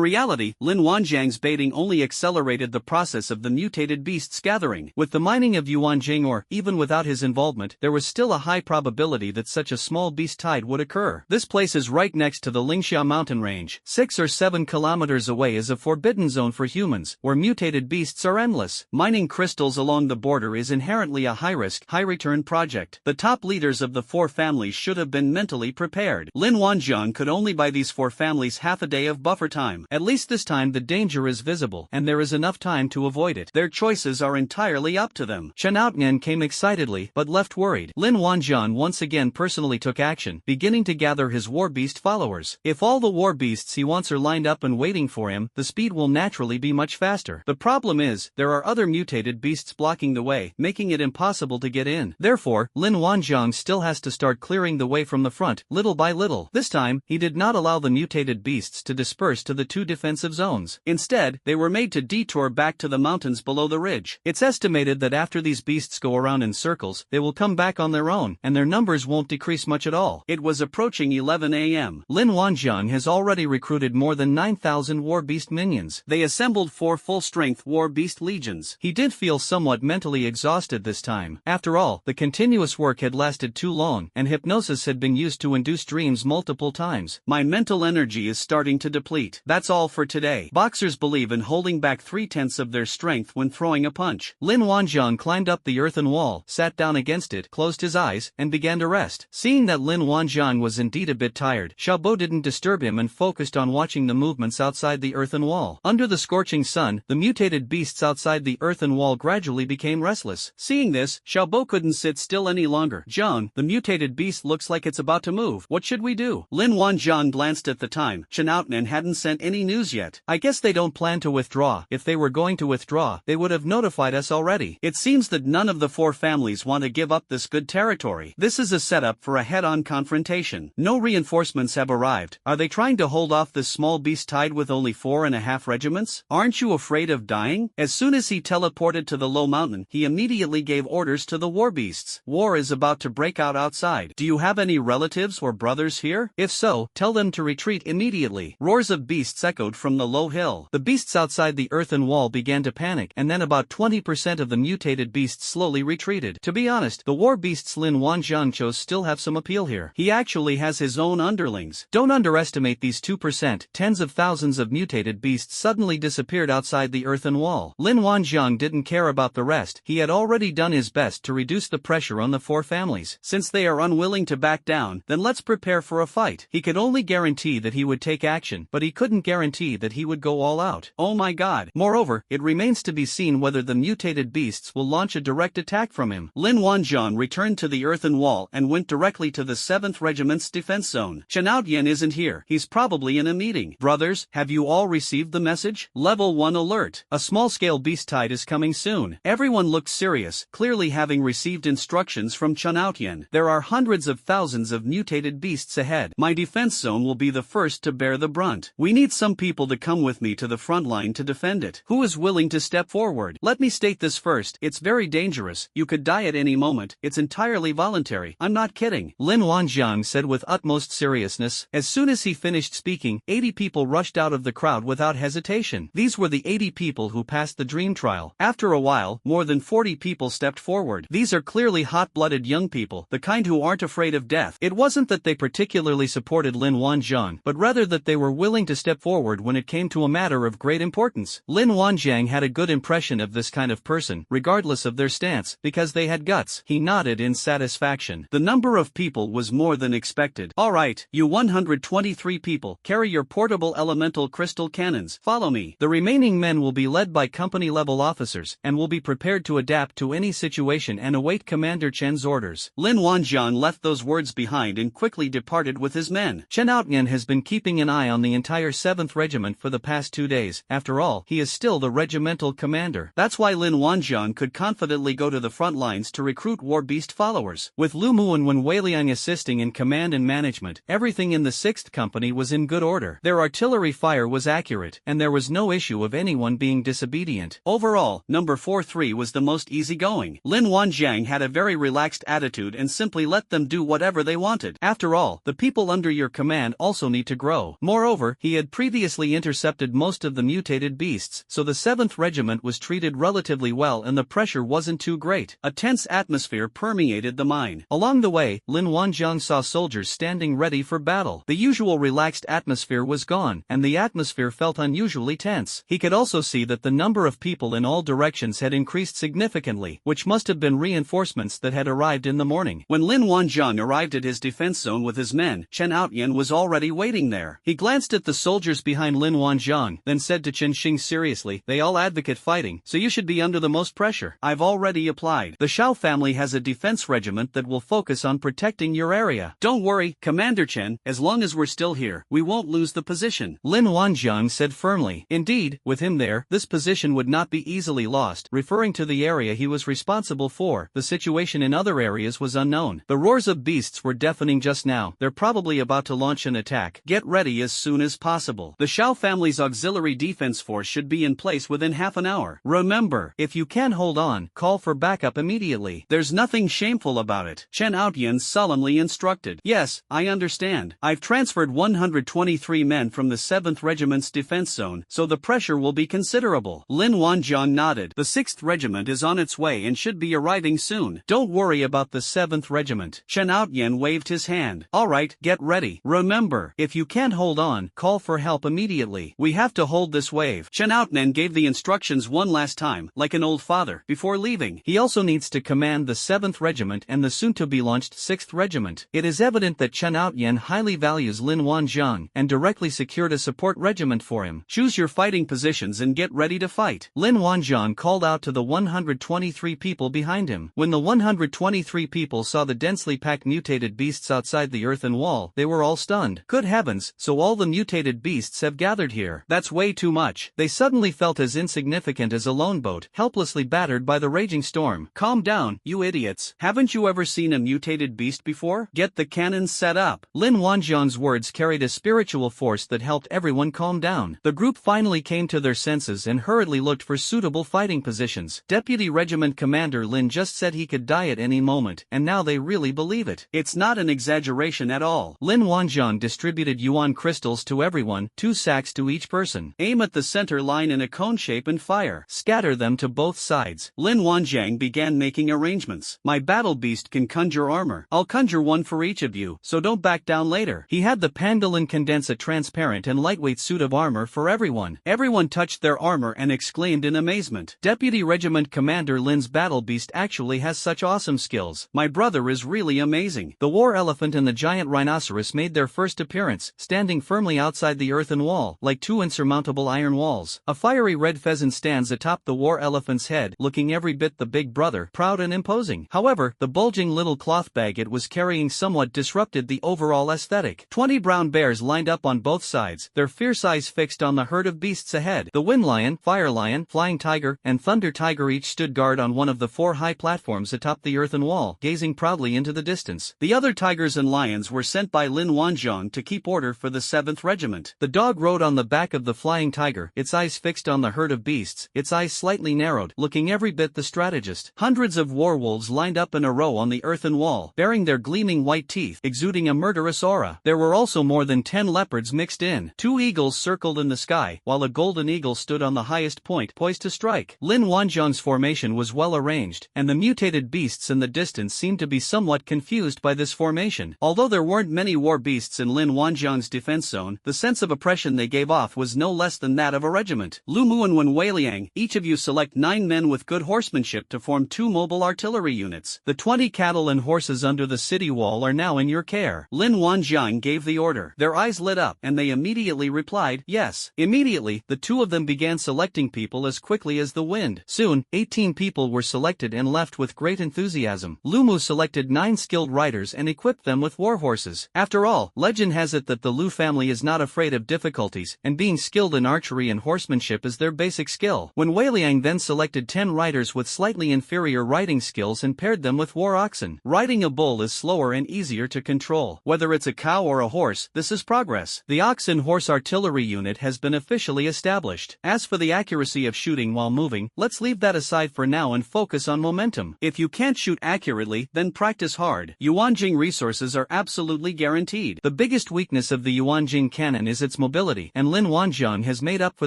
reality, Lin Wanjiang's baiting only accelerated the process of the mutated beasts gathering. With the mining of yuan ore, even without his involvement, there was still a high probability that such a small beast tide would occur. This place is right next to the Lingxia mountain range. 6 or 7 kilometers away is a forbidden zone for humans, where mutated beasts are endless. Mining crystals along the border is inherently a high-risk, high-return project. The top leaders of the four families should have been mentally prepared. Lin Wanjiang could only buy these four families half a day of buffer time. At least this time the danger is visible, and there is enough time to avoid it. Their choices are entirely up to them. Chen Outyen came excitedly, but left worried. Lin Wanjiang once again personally took action, beginning to gather his war beast followers. If all the war beasts he wants are lined up and waiting for him, the speed will naturally be much faster. The problem is, there are other mutated beasts blocking the way, making it impossible to get in. Therefore, Lin Wanjiang still has to start clearing the way from the front, little by little. This time, he did not allow the mutated beasts to disperse to the two defensive zones. Instead, they were made to detour back to the mountains below the ridge. It's estimated that after these beasts go around in circles, they will come back on their own, and their numbers won't decrease much at all. It was approaching 11 a.m. Lin Wanjiang has already recruited more than 9,000 war beast minions. They assembled 4 full-strength war beast legions. He did feel somewhat mentally exhausted this time. After all, the continuous work had lasted too long, and hypnosis had been used to induce dreams multiple times. My mental energy is starting to deplete. That's all for today. Boxers believe in holding back 3/10 of their strength when throwing a punch. Lin Wanjiang climbed up the earthen wall, sat down against it, closed his eyes, and began to rest. Seeing that Lin Wanjiang was indeed a bit tired, Xiaobo didn't disturb him and focused on watching the movements outside the earthen wall. Under the scorching sun, the mutated beasts outside the earthen wall gradually became restless. Seeing this, Xiaobo couldn't sit still any longer. Joan, the mutated beast looks like it's about to move. What should we do? Lin Wanjiang glanced at the time. Chen Outyen hadn't sent any news yet. I guess they don't plan to withdraw. If they were going to withdraw, they would have notified us already. It seems that none of the four families want to give up this good territory. This is a setup for a head-on confrontation. No reinforcements have arrived. Are they trying to hold off this small beast tide with only 4.5 regiments? Aren't you afraid of dying? As soon as he teleported to the low mountain, he immediately gave orders to the war beasts. War is about to break out outside. Do you have any relatives or brothers here? If so, tell them to retreat immediately. Roars of beasts echoed from from the low hill. The beasts outside the earthen wall began to panic, and then about 20% of the mutated beasts slowly retreated. To be honest, the war beasts Lin Wanjiang chose still have some appeal here. He actually has his own underlings. Don't underestimate these 2%. Tens of thousands of mutated beasts suddenly disappeared outside the earthen wall. Lin Wanjiang didn't care about the rest. He had already done his best to reduce the pressure on the four families. Since they are unwilling to back down, then let's prepare for a fight. He could only guarantee that he would take action, but he couldn't guarantee that he would go all out. Oh my god. Moreover, it remains to be seen whether the mutated beasts will launch a direct attack from him. Lin Wanjiang returned to the earthen wall and went directly to the 7th Regiment's defense zone. Chen Outyan isn't here. He's probably in a meeting. Brothers, have you all received the message? Level 1 alert. A small-scale beast tide is coming soon. Everyone looked serious, clearly having received instructions from Chen Outyan. There are hundreds of thousands of mutated beasts ahead. My defense zone will be the first to bear the brunt. We need some people to come with me to the front line to defend it. Who is willing to step forward? Let me state this first. It's very dangerous. You could die at any moment. It's entirely voluntary. I'm not kidding. Lin Wanjiang said with utmost seriousness. As soon as he finished speaking, 80 people rushed out of the crowd without hesitation. These were the 80 people who passed the dream trial. After a while, more than 40 people stepped forward. These are clearly hot-blooded young people, the kind who aren't afraid of death. It wasn't that they particularly supported Lin Wanjiang, but rather that they were willing to step forward when it came to a matter of great importance. Lin Wanjiang had a good impression of this kind of person, regardless of their stance, because they had guts. He nodded in satisfaction. The number of people was more than expected. Alright, you 123 people, carry your portable elemental crystal cannons. Follow me. The remaining men will be led by company-level officers, and will be prepared to adapt to any situation and await Commander Chen's orders. Lin Wanjiang left those words behind and quickly departed with his men. Chen Outyan has been keeping an eye on the entire 7th Regiment for the past 2 days. After all, he is still the regimental commander. That's why Lin Wanjiang could confidently go to the front lines to recruit war beast followers. With Lu Mu and Wen Weiliang assisting in command and management, everything in the 6th Company was in good order. Their artillery fire was accurate, and there was no issue of anyone being disobedient. Overall, number 4-3 was the most easygoing. Lin Wanjiang had a very relaxed attitude and simply let them do whatever they wanted. After all, the people under your command also need to grow. Moreover, he had previously intercepted most of the mutated beasts, so the 7th Regiment was treated relatively well and the pressure wasn't too great. A tense atmosphere permeated the mine. Along the way, Lin Wanjiang saw soldiers standing ready for battle. The usual relaxed atmosphere was gone, and the atmosphere felt unusually tense. He could also see that the number of people in all directions had increased significantly, which must have been reinforcements that had arrived in the morning. When Lin Wanjiang arrived at his defense zone with his men, Chen Outyan was already waiting there. He glanced at the soldiers behind Lin Wanjiang, then said to Chen Xing seriously, "They all advocate fighting, so you should be under the most pressure. I've already applied. The Shao family has a defense regiment that will focus on protecting your area. Don't worry, Commander Chen, as long as we're still here, we won't lose the position." Lin Wanjiang said firmly. Indeed, with him there, this position would not be easily lost. Referring to the area he was responsible for, the situation in other areas was unknown. The roars of beasts were deafening just now. They're probably about to launch an attack. Get ready as soon as possible. The Shao family's auxiliary defense force should be in place within half an hour. Remember, if you can hold on, call for backup immediately. There's nothing shameful about it. Chen Outyan solemnly instructed. Yes, I understand. I've transferred 123 men from the 7th Regiment's defense zone, so the pressure will be considerable. Lin Wanjiang nodded. The 6th Regiment is on its way and should be arriving soon. Don't worry about the 7th Regiment. Chen Outyan waved his hand. Alright, get ready. Remember, if you can't hold on, call for help immediately. We have to hold this wave. Chen Outyan gave the instructions one last time, like an old father, before leaving. He also needs to command the 7th Regiment and the soon-to-be-launched 6th Regiment. It is evident that Chen Outyan highly values Lin Wanjiang and directly secured a support regiment for him. Choose your fighting positions and get ready to fight. Lin Wanjiang called out to the 123 people behind him. When the 123 people saw the densely packed mutated beasts outside the earthen wall, they were all stunned. Good heavens, so all the mutated beasts have gathered here. That's way too much. They suddenly felt as insignificant as a lone boat, helplessly battered by the raging storm. Calm down, you idiots. Haven't you ever seen a mutated beast before? Get the cannons set up. Lin Wanjiang's words carried a spiritual force that helped everyone calm down. The group finally came to their senses and hurriedly looked for suitable fighting positions. Deputy Regiment Commander Lin just said he could die at any moment, and now they really believe it. It's not an exaggeration at all. Lin Wanjiang distributed yuan crystals to everyone, 2 sachets axe to each person. Aim at the center line in a cone shape and fire. Scatter them to both sides. Lin Wanjiang began making arrangements. My battle beast can conjure armor. I'll conjure one for each of you, so don't back down later. He had the pangolin condense a transparent and lightweight suit of armor for everyone. Everyone touched their armor and exclaimed in amazement. Deputy Regiment Commander Lin's battle beast actually has such awesome skills. My brother is really amazing. The war elephant and the giant rhinoceros made their first appearance, standing firmly outside the earthen wall, like two insurmountable iron walls. A fiery red pheasant stands atop the war elephant's head, looking every bit the big brother, proud and imposing. However, the bulging little cloth bag it was carrying somewhat disrupted the overall aesthetic. 20 brown bears lined up on both sides, their fierce eyes fixed on the herd of beasts ahead. The wind lion, fire lion, flying tiger, and thunder tiger each stood guard on one of the 4 high platforms atop the earthen wall, gazing proudly into the distance. The other tigers and lions were sent by Lin Wanjiang to keep order for the 7th Regiment. The dog rode on the back of the flying tiger, its eyes fixed on the herd of beasts, its eyes slightly narrowed, looking every bit the strategist. Hundreds of warwolves lined up in a row on the earthen wall, baring their gleaming white teeth, exuding a murderous aura. There were also more than 10 leopards mixed in. 2 eagles circled in the sky, while a golden eagle stood on the highest point, poised to strike. Lin Wanjiang's formation was well arranged, and the mutated beasts in the distance seemed to be somewhat confused by this formation. Although there weren't many war beasts in Lin Wanjiang's defense zone, the sense of oppression they gave off was no less than that of a regiment. Lu Mu and Wen Weiliang, each of you select 9 men with good horsemanship to form 2 mobile artillery units. The 20 cattle and horses under the city wall are now in your care. Lin Wanjiang gave the order. Their eyes lit up, and they immediately replied, yes. Immediately, the 2 of them began selecting people as quickly as the wind. Soon, 18 people were selected and left with great enthusiasm. Lu Mu selected 9 skilled riders and equipped them with war horses. After all, legend has it that the Lu family is not afraid of difficulties, and being skilled in archery and horsemanship is their basic skill. When Weiliang then selected 10 riders with slightly inferior riding skills and paired them with war oxen. Riding a bull is slower and easier to control. Whether it's a cow or a horse, this is progress. The ox and horse artillery unit has been officially established. As for the accuracy of shooting while moving, let's leave that aside for now and focus on momentum. If you can't shoot accurately, then practice hard. Yuanjing resources are absolutely guaranteed. The biggest weakness of the Yuanjing cannon is its mobility, and Lin Wanjiang has made up for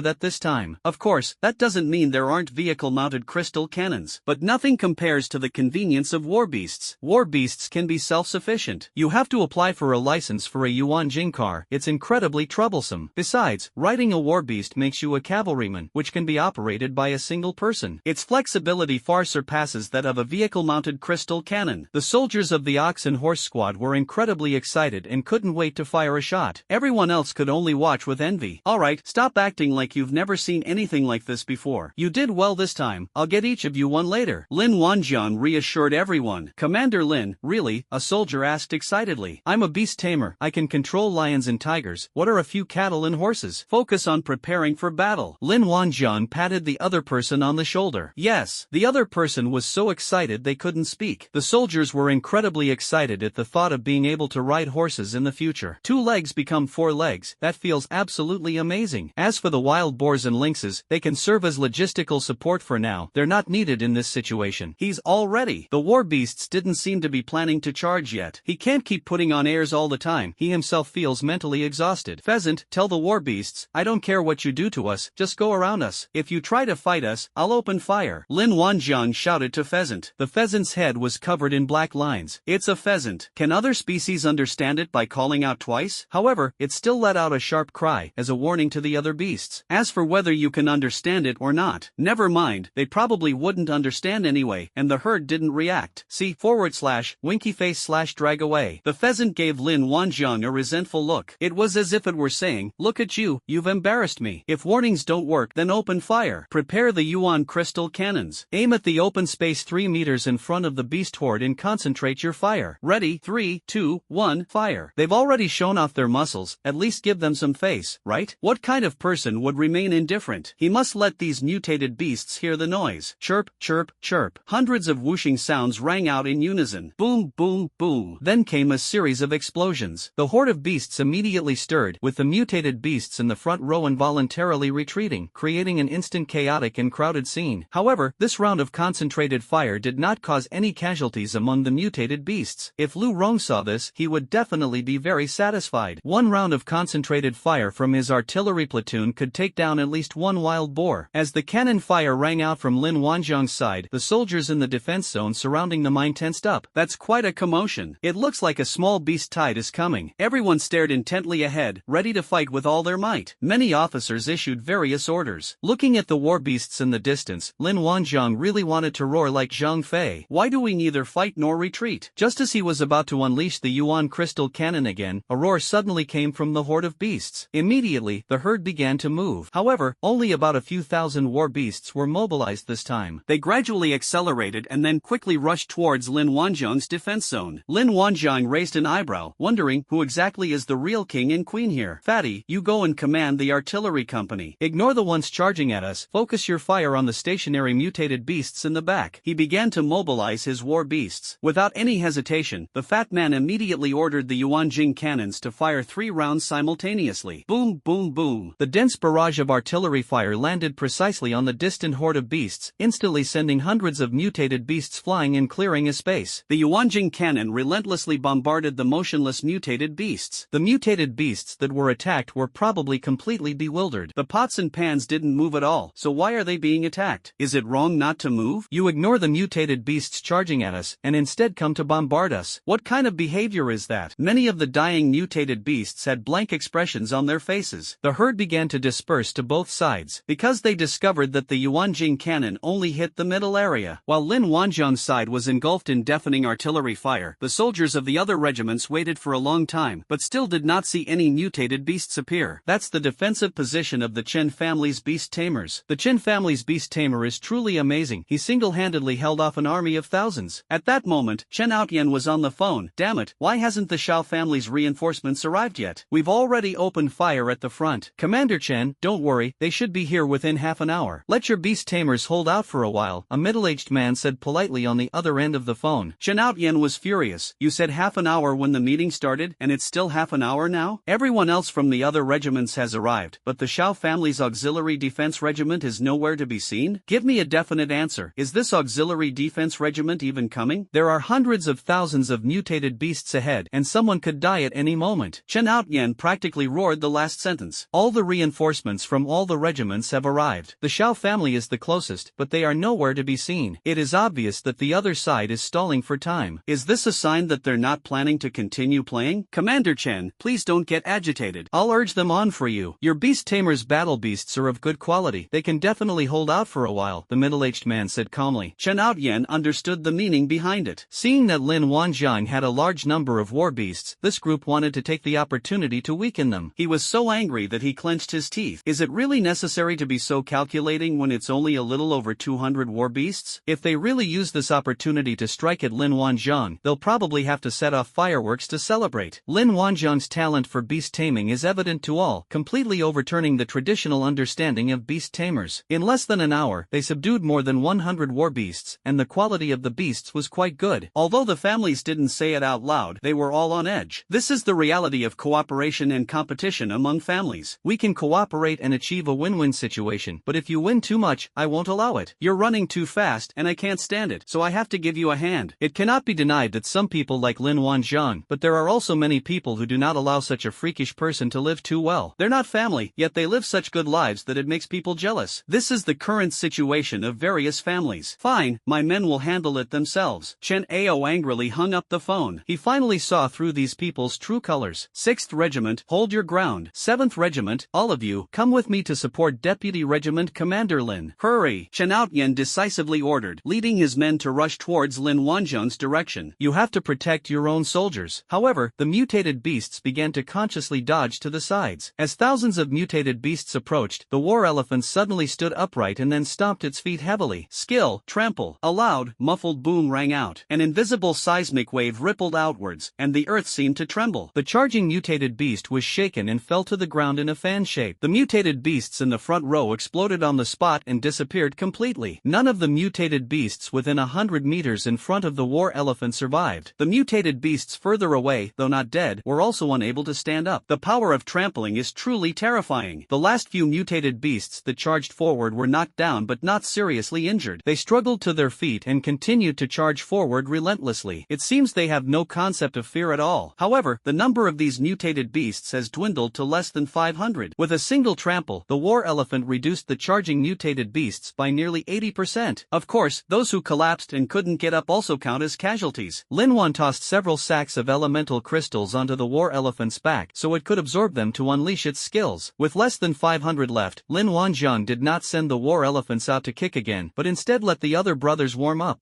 that this time. Of course, that doesn't mean there aren't vehicle-mounted crystal cannons, but nothing compares to the convenience of war beasts. War beasts can be self-sufficient. You have to apply for a license for a Yuanjing car. It's incredibly troublesome. Besides, riding a war beast makes you a cavalryman, which can be operated by a single person. Its flexibility far surpasses that of a vehicle-mounted crystal cannon. The soldiers of the ox and horse squad were incredibly excited and couldn't wait to fire a shot. Everyone else could only watch with envy. Alright, stop acting like you've never seen anything like this before. You did well this time. I'll get each of you one later. Lin Wanjiang reassured everyone. Commander Lin, really? A soldier asked excitedly. I'm a beast tamer. I can control lions and tigers. What are a few cattle and horses? Focus on preparing for battle. Lin Wanjiang patted the other person on the shoulder. Yes, the other person was so excited they couldn't speak. The soldiers were incredibly excited at the thought of being able to ride horses in the future. 2 legs become 4 legs. That feels absolutely amazing. As for the wild boars and lynxes, they can serve as logistical support for now. They're not needed in this situation. He's all ready. The war beasts didn't seem to be planning to charge yet. He can't keep putting on airs all the time. He himself feels mentally exhausted. Pheasant, tell the war beasts, I don't care what you do to us, just go around us. If you try to fight us, I'll open fire. Lin Wanjiang shouted to Pheasant. The pheasant's head was covered in black lines. It's a pheasant. Can other species understand it by calling out twice? However, it still let out a sharp cry, as a warning to the other beasts. As for whether you can understand it or not, never mind, they probably wouldn't understand anyway, and the herd didn't react. See / winky face / drag away. The pheasant gave Lin Wanjiang a resentful look. It was as if it were saying, look at you, you've embarrassed me. If warnings don't work, then open fire. Prepare the Yuan crystal cannons. Aim at the open space 3 meters in front of the beast horde and concentrate your fire. Ready, 3, 2, 1, fire. They've already shown off their muscles, at least give them some face, right? What kind of person would remain indifferent? He must let these mutated beasts hear the noise. Chirp, chirp, chirp. Hundreds of whooshing sounds rang out in unison. Boom, boom, boom. Then came a series of explosions. The horde of beasts immediately stirred, with the mutated beasts in the front row involuntarily retreating, creating an instant chaotic and crowded scene. However, this round of concentrated fire did not cause any casualties among the mutated beasts. If Lu Rong saw this, he would definitely be very satisfied. One round of concentrated fire from from his artillery platoon could take down at least one wild boar. As the cannon fire rang out from Lin Wanzhong's side, the soldiers in the defense zone surrounding the mine tensed up. That's quite a commotion. It looks like a small beast tide is coming. Everyone stared intently ahead, ready to fight with all their might. Many officers issued various orders. Looking at the war beasts in the distance, Lin Wanzhong really wanted to roar like Zhang Fei. Why do we neither fight nor retreat? Just as he was about to unleash the Yuan crystal cannon again, a roar suddenly came from the horde of beasts. Immediately, the herd began to move. However, only about a few thousand war beasts were mobilized this time. They gradually accelerated and then quickly rushed towards Lin Wanzhong's defense zone. Lin Wanzhong raised an eyebrow, wondering who exactly is the real king and queen here. Fatty, you go and command the artillery company. Ignore the ones charging at us. Focus your fire on the stationary mutated beasts in the back. He began to mobilize his war beasts. Without any hesitation, the fat man immediately ordered the Yuanjing cannons to fire 3 rounds simultaneously. Boom, boom, boom. The dense barrage of artillery fire landed precisely on the distant horde of beasts, instantly sending hundreds of mutated beasts flying and clearing a space. The Yuanjing cannon relentlessly bombarded the motionless mutated beasts. The mutated beasts that were attacked were probably completely bewildered. The pots and pans didn't move at all, so why are they being attacked? Is it wrong not to move? You ignore the mutated beasts charging at us, and instead come to bombard us. What kind of behavior is that? Many of the dying mutated beasts had blank expressions on their faces. The herd began to disperse to both sides, because they discovered that the Yuanjing cannon only hit the middle area. While Lin Wanzhong's side was engulfed in deafening artillery fire, the soldiers of the other regiments waited for a long time, but still did not see any mutated beasts appear. That's the defensive position of the Chen family's beast tamers. The Chen family's beast tamer is truly amazing. He single-handedly held off an army of thousands. At that moment, Chen Outyen was on the phone. Damn it, why hasn't the Shao family's reinforcements arrived yet? We've already opened fire at the front. Commander Chen, don't worry, they should be here within half an hour. Let your beast tamers hold out for a while, a middle-aged man said politely on the other end of the phone. Chen Outyen was furious. You said half an hour when the meeting started, and it's still half an hour now? Everyone else from the other regiments has arrived, but the Shao family's auxiliary defense regiment is nowhere to be seen? Give me a definite answer. Is this auxiliary defense regiment even coming? There are hundreds of thousands of mutated beasts ahead, and someone could die at any moment. Chen Outyen practically roared the last sentence. All the reinforcements from all the regiments have arrived. The Shao family is the closest, but they are nowhere to be seen. It is obvious that the other side is stalling for time. Is this a sign that they're not planning to continue playing? Commander Chen, please don't get agitated. I'll urge them on for you. Your beast tamer's battle beasts are of good quality. They can definitely hold out for a while, the middle-aged man said calmly. Chen Outyen understood the meaning behind it. Seeing that Lin Wanzhong had a large number of war beasts, this group wanted to take the opportunity to weaken them. He was so angry that he clenched his teeth. Is it really necessary to be so calculating when it's only a little over 200 war beasts? If they really use this opportunity to strike at Lin Wanzhong, they'll probably have to set off fireworks to celebrate. Lin Wanzhong's talent for beast taming is evident to all, completely overturning the traditional understanding of beast tamers. In less than an hour, they subdued more than 100 war beasts, and the quality of the beasts was quite good. Although the families didn't say it out loud, they were all on edge. This is the reality of cooperation and competition among families. We can cooperate and achieve a win-win situation, but if you win too much, I won't allow it. You're running too fast, and I can't stand it, so I have to give you a hand. It cannot be denied that some people like Lin Wanzhong, but there are also many people who do not allow such a freakish person to live too well. They're not family, yet they live such good lives that it makes people jealous. This is the current situation of various families. Fine, my men will handle it themselves. Chen Ao angrily hung up the phone. He finally saw through these people's true colors. 6th Regiment, hold your ground. 7th Regiment, all of you, come with me to support Deputy Regiment Commander Lin. Hurry, Chen Outyen decisively ordered, leading his men to rush towards Lin Wanzhong's direction. You have to protect your own soldiers. However, the mutated beasts began to consciously dodge to the sides. As thousands of mutated beasts approached, the war elephant suddenly stood upright and then stomped its feet heavily. Skill, trample. A loud, muffled boom rang out. An invisible seismic wave rippled outwards, and the earth seemed to tremble. The charging mutated beast was shaken and fell to the ground in a fan shape. The mutated beasts in the front row exploded on the spot and disappeared completely. None of the mutated beasts within 100 meters in front of the war elephant survived. The mutated beasts further away, though not dead, were also unable to stand up. The power of trampling is truly terrifying. The last few mutated beasts that charged forward were knocked down but not seriously injured. They struggled to their feet and continued to charge forward relentlessly. It seems they have no concept of fear at all. However, the number of these mutated beasts has dwindled to less than 500. With a single trample, the war elephant reduced the charging mutated beasts by nearly 80%. Of course, those who collapsed and couldn't get up also count as casualties. Lin Wan tossed several sacks of elemental crystals onto the war elephant's back so it could absorb them to unleash its skills. With less than 500 left, Lin Wanzhong did not send the war elephants out to kick again, but instead let the other brothers warm up.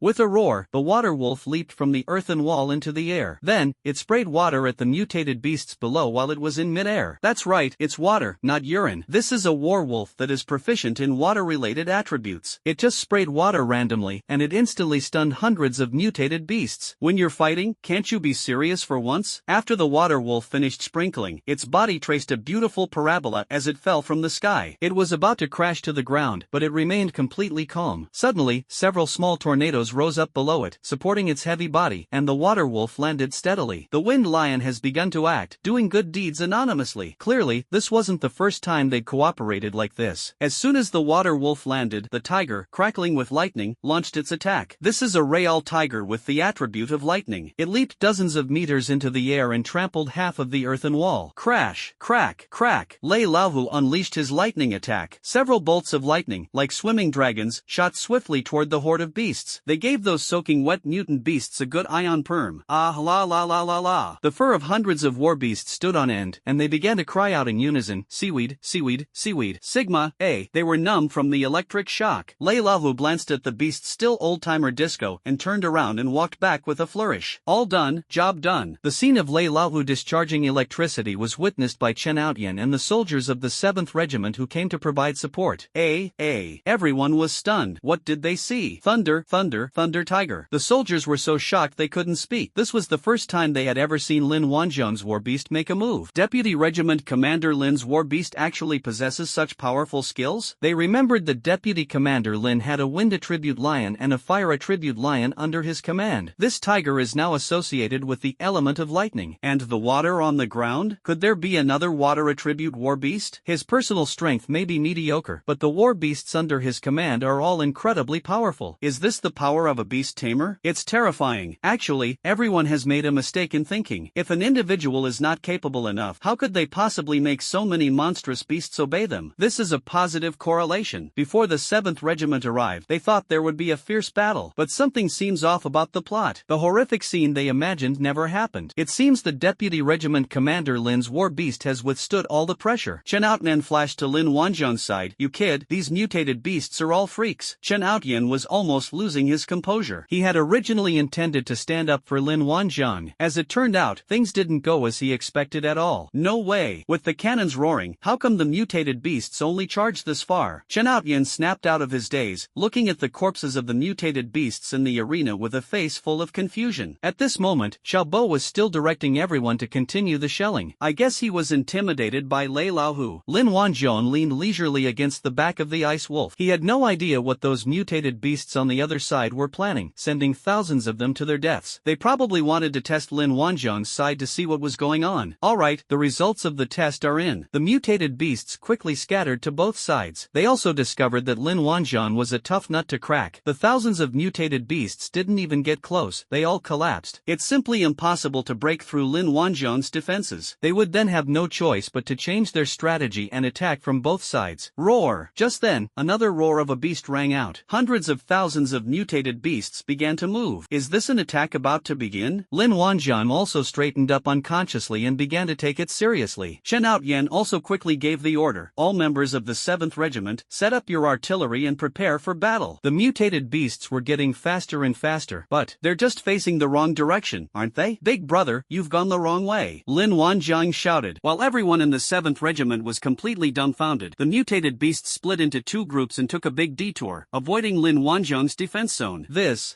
With a roar, the water wolf leaped from the earthen wall into the air. Then, it sprayed water at the mutated beasts below while it was in midair. That's right, it's water, not urine. This is a war wolf that is proficient in water-related attributes. It just sprayed water randomly, and it instantly stunned hundreds of mutated beasts. When you're fighting, can't you be serious for once? After the water wolf finished sprinkling, its body traced a beautiful parabola as it fell from the sky. It was about to crash to the ground, but it remained completely calm. Suddenly, several small tornadoes rose up below it, supporting its heavy body, and the water wolf landed steadily. The wind lion has begun to act, doing good deeds anonymously. Clearly, this wasn't the first time they'd cooperated like this. As soon as the water wolf landed, the tiger, crackling with lightning, launched its attack. This is a Real tiger with the attribute of lightning. It leaped dozens of meters into the air and trampled half of the earthen wall. Crash, crack, crack. Lei Laohu unleashed his lightning attack. Several bolts of lightning, like swimming dragons, shot swiftly toward the horde of beasts. They gave those soaking wet mutant beasts a good ion perm. Ah la la la la la. The fur of hundreds of war beasts stood on end, and they began to cry out in unison, seaweed, seaweed, seaweed. Sigma, A. They were numb from the electric shock. Lei Laohu glanced at the beast's still old-timer disco and turned around and walked back with a flourish. All done, job done. The scene of Lei Laohu discharging electricity was witnessed by Chen Outyan and the soldiers of the 7th Regiment who came to provide support. Everyone was stunned. What did they see? Thunder, thunder, thunder tiger. The soldiers were so shocked they couldn't speak. This was the first time they had ever seen Lin Wanzhong's warbeast make a move. Deputy Regiment Commander Lin's warbeast actually possesses such powerful skills? They remembered that Deputy Commander Lin had a wind attribute lion and a fire attribute lion under his command. This tiger is now associated with the element of lightning. And the water on the ground? Could there be another water attribute warbeast? His personal strength may be mediocre, but the warbeasts under his command are all incredibly powerful. Is this the power of a beast tamer? It's terrifying. Actually, everyone has made a mistake in thinking. If an individual is not capable enough, how could they possibly make so many monstrous beasts obey them? This is a positive correlation. Before the 7th Regiment arrived, they thought there would be a fierce battle, but something seems off about the plot. The horrific scene they imagined never happened. It seems the Deputy Regiment Commander Lin's war beast has withstood all the pressure. Chen Outyan flashed to Lin Wanzhong's side. You kid, these mutated beasts are all freaks. Chen Outyan was almost losing his composure. He had originally intended to stand up for Lin Wanzhong. As it turned out, things didn't go as he expected at all. No way. With the cannons roaring, how come the mutated beasts only charged this far? Chen Outyan snapped out of his daze, looking at the corpses of the mutated beasts in the arena with a face full of confusion. At this moment, Xiaobo was still directing everyone to continue the shelling. I guess he was intimidated by Lei Laohu. Lin Wanzhong leaned leisurely against the back of the ice wolf. He had no idea what those mutated beasts on the other side were planning, sending thousands of them to their deaths. They probably wanted to test Lin Wanzhong's side to see what was going on. Alright, the results of the test are in. The mutated beasts quickly scattered to both sides. They also discovered that Lin Wanzhong was a tough nut to crack. The thousands of mutated beasts didn't even get close. They all collapsed. It's simply impossible to break through Lin Wanzhong's defenses. They would then have no choice but to change their strategy and attack from both sides. Roar! Just then, another roar of a beast rang out. Hundreds of thousands of mutated beasts began to move. Is this an attack about to begin? Lin Wanzhong also straightened up unconsciously and began to take it seriously. Chen Outyan also quickly gave the order. All members of the 7th Regiment, set up your artillery and prepare for battle. The mutated beasts were getting faster and faster, but they're just facing the wrong direction, aren't they? Big brother, you've gone the wrong way. Lin Wanzhong shouted. While everyone in the 7th Regiment was completely dumbfounded, the mutated beasts split into two groups and took a big detour, avoiding Lin Wanzhong's defense zone.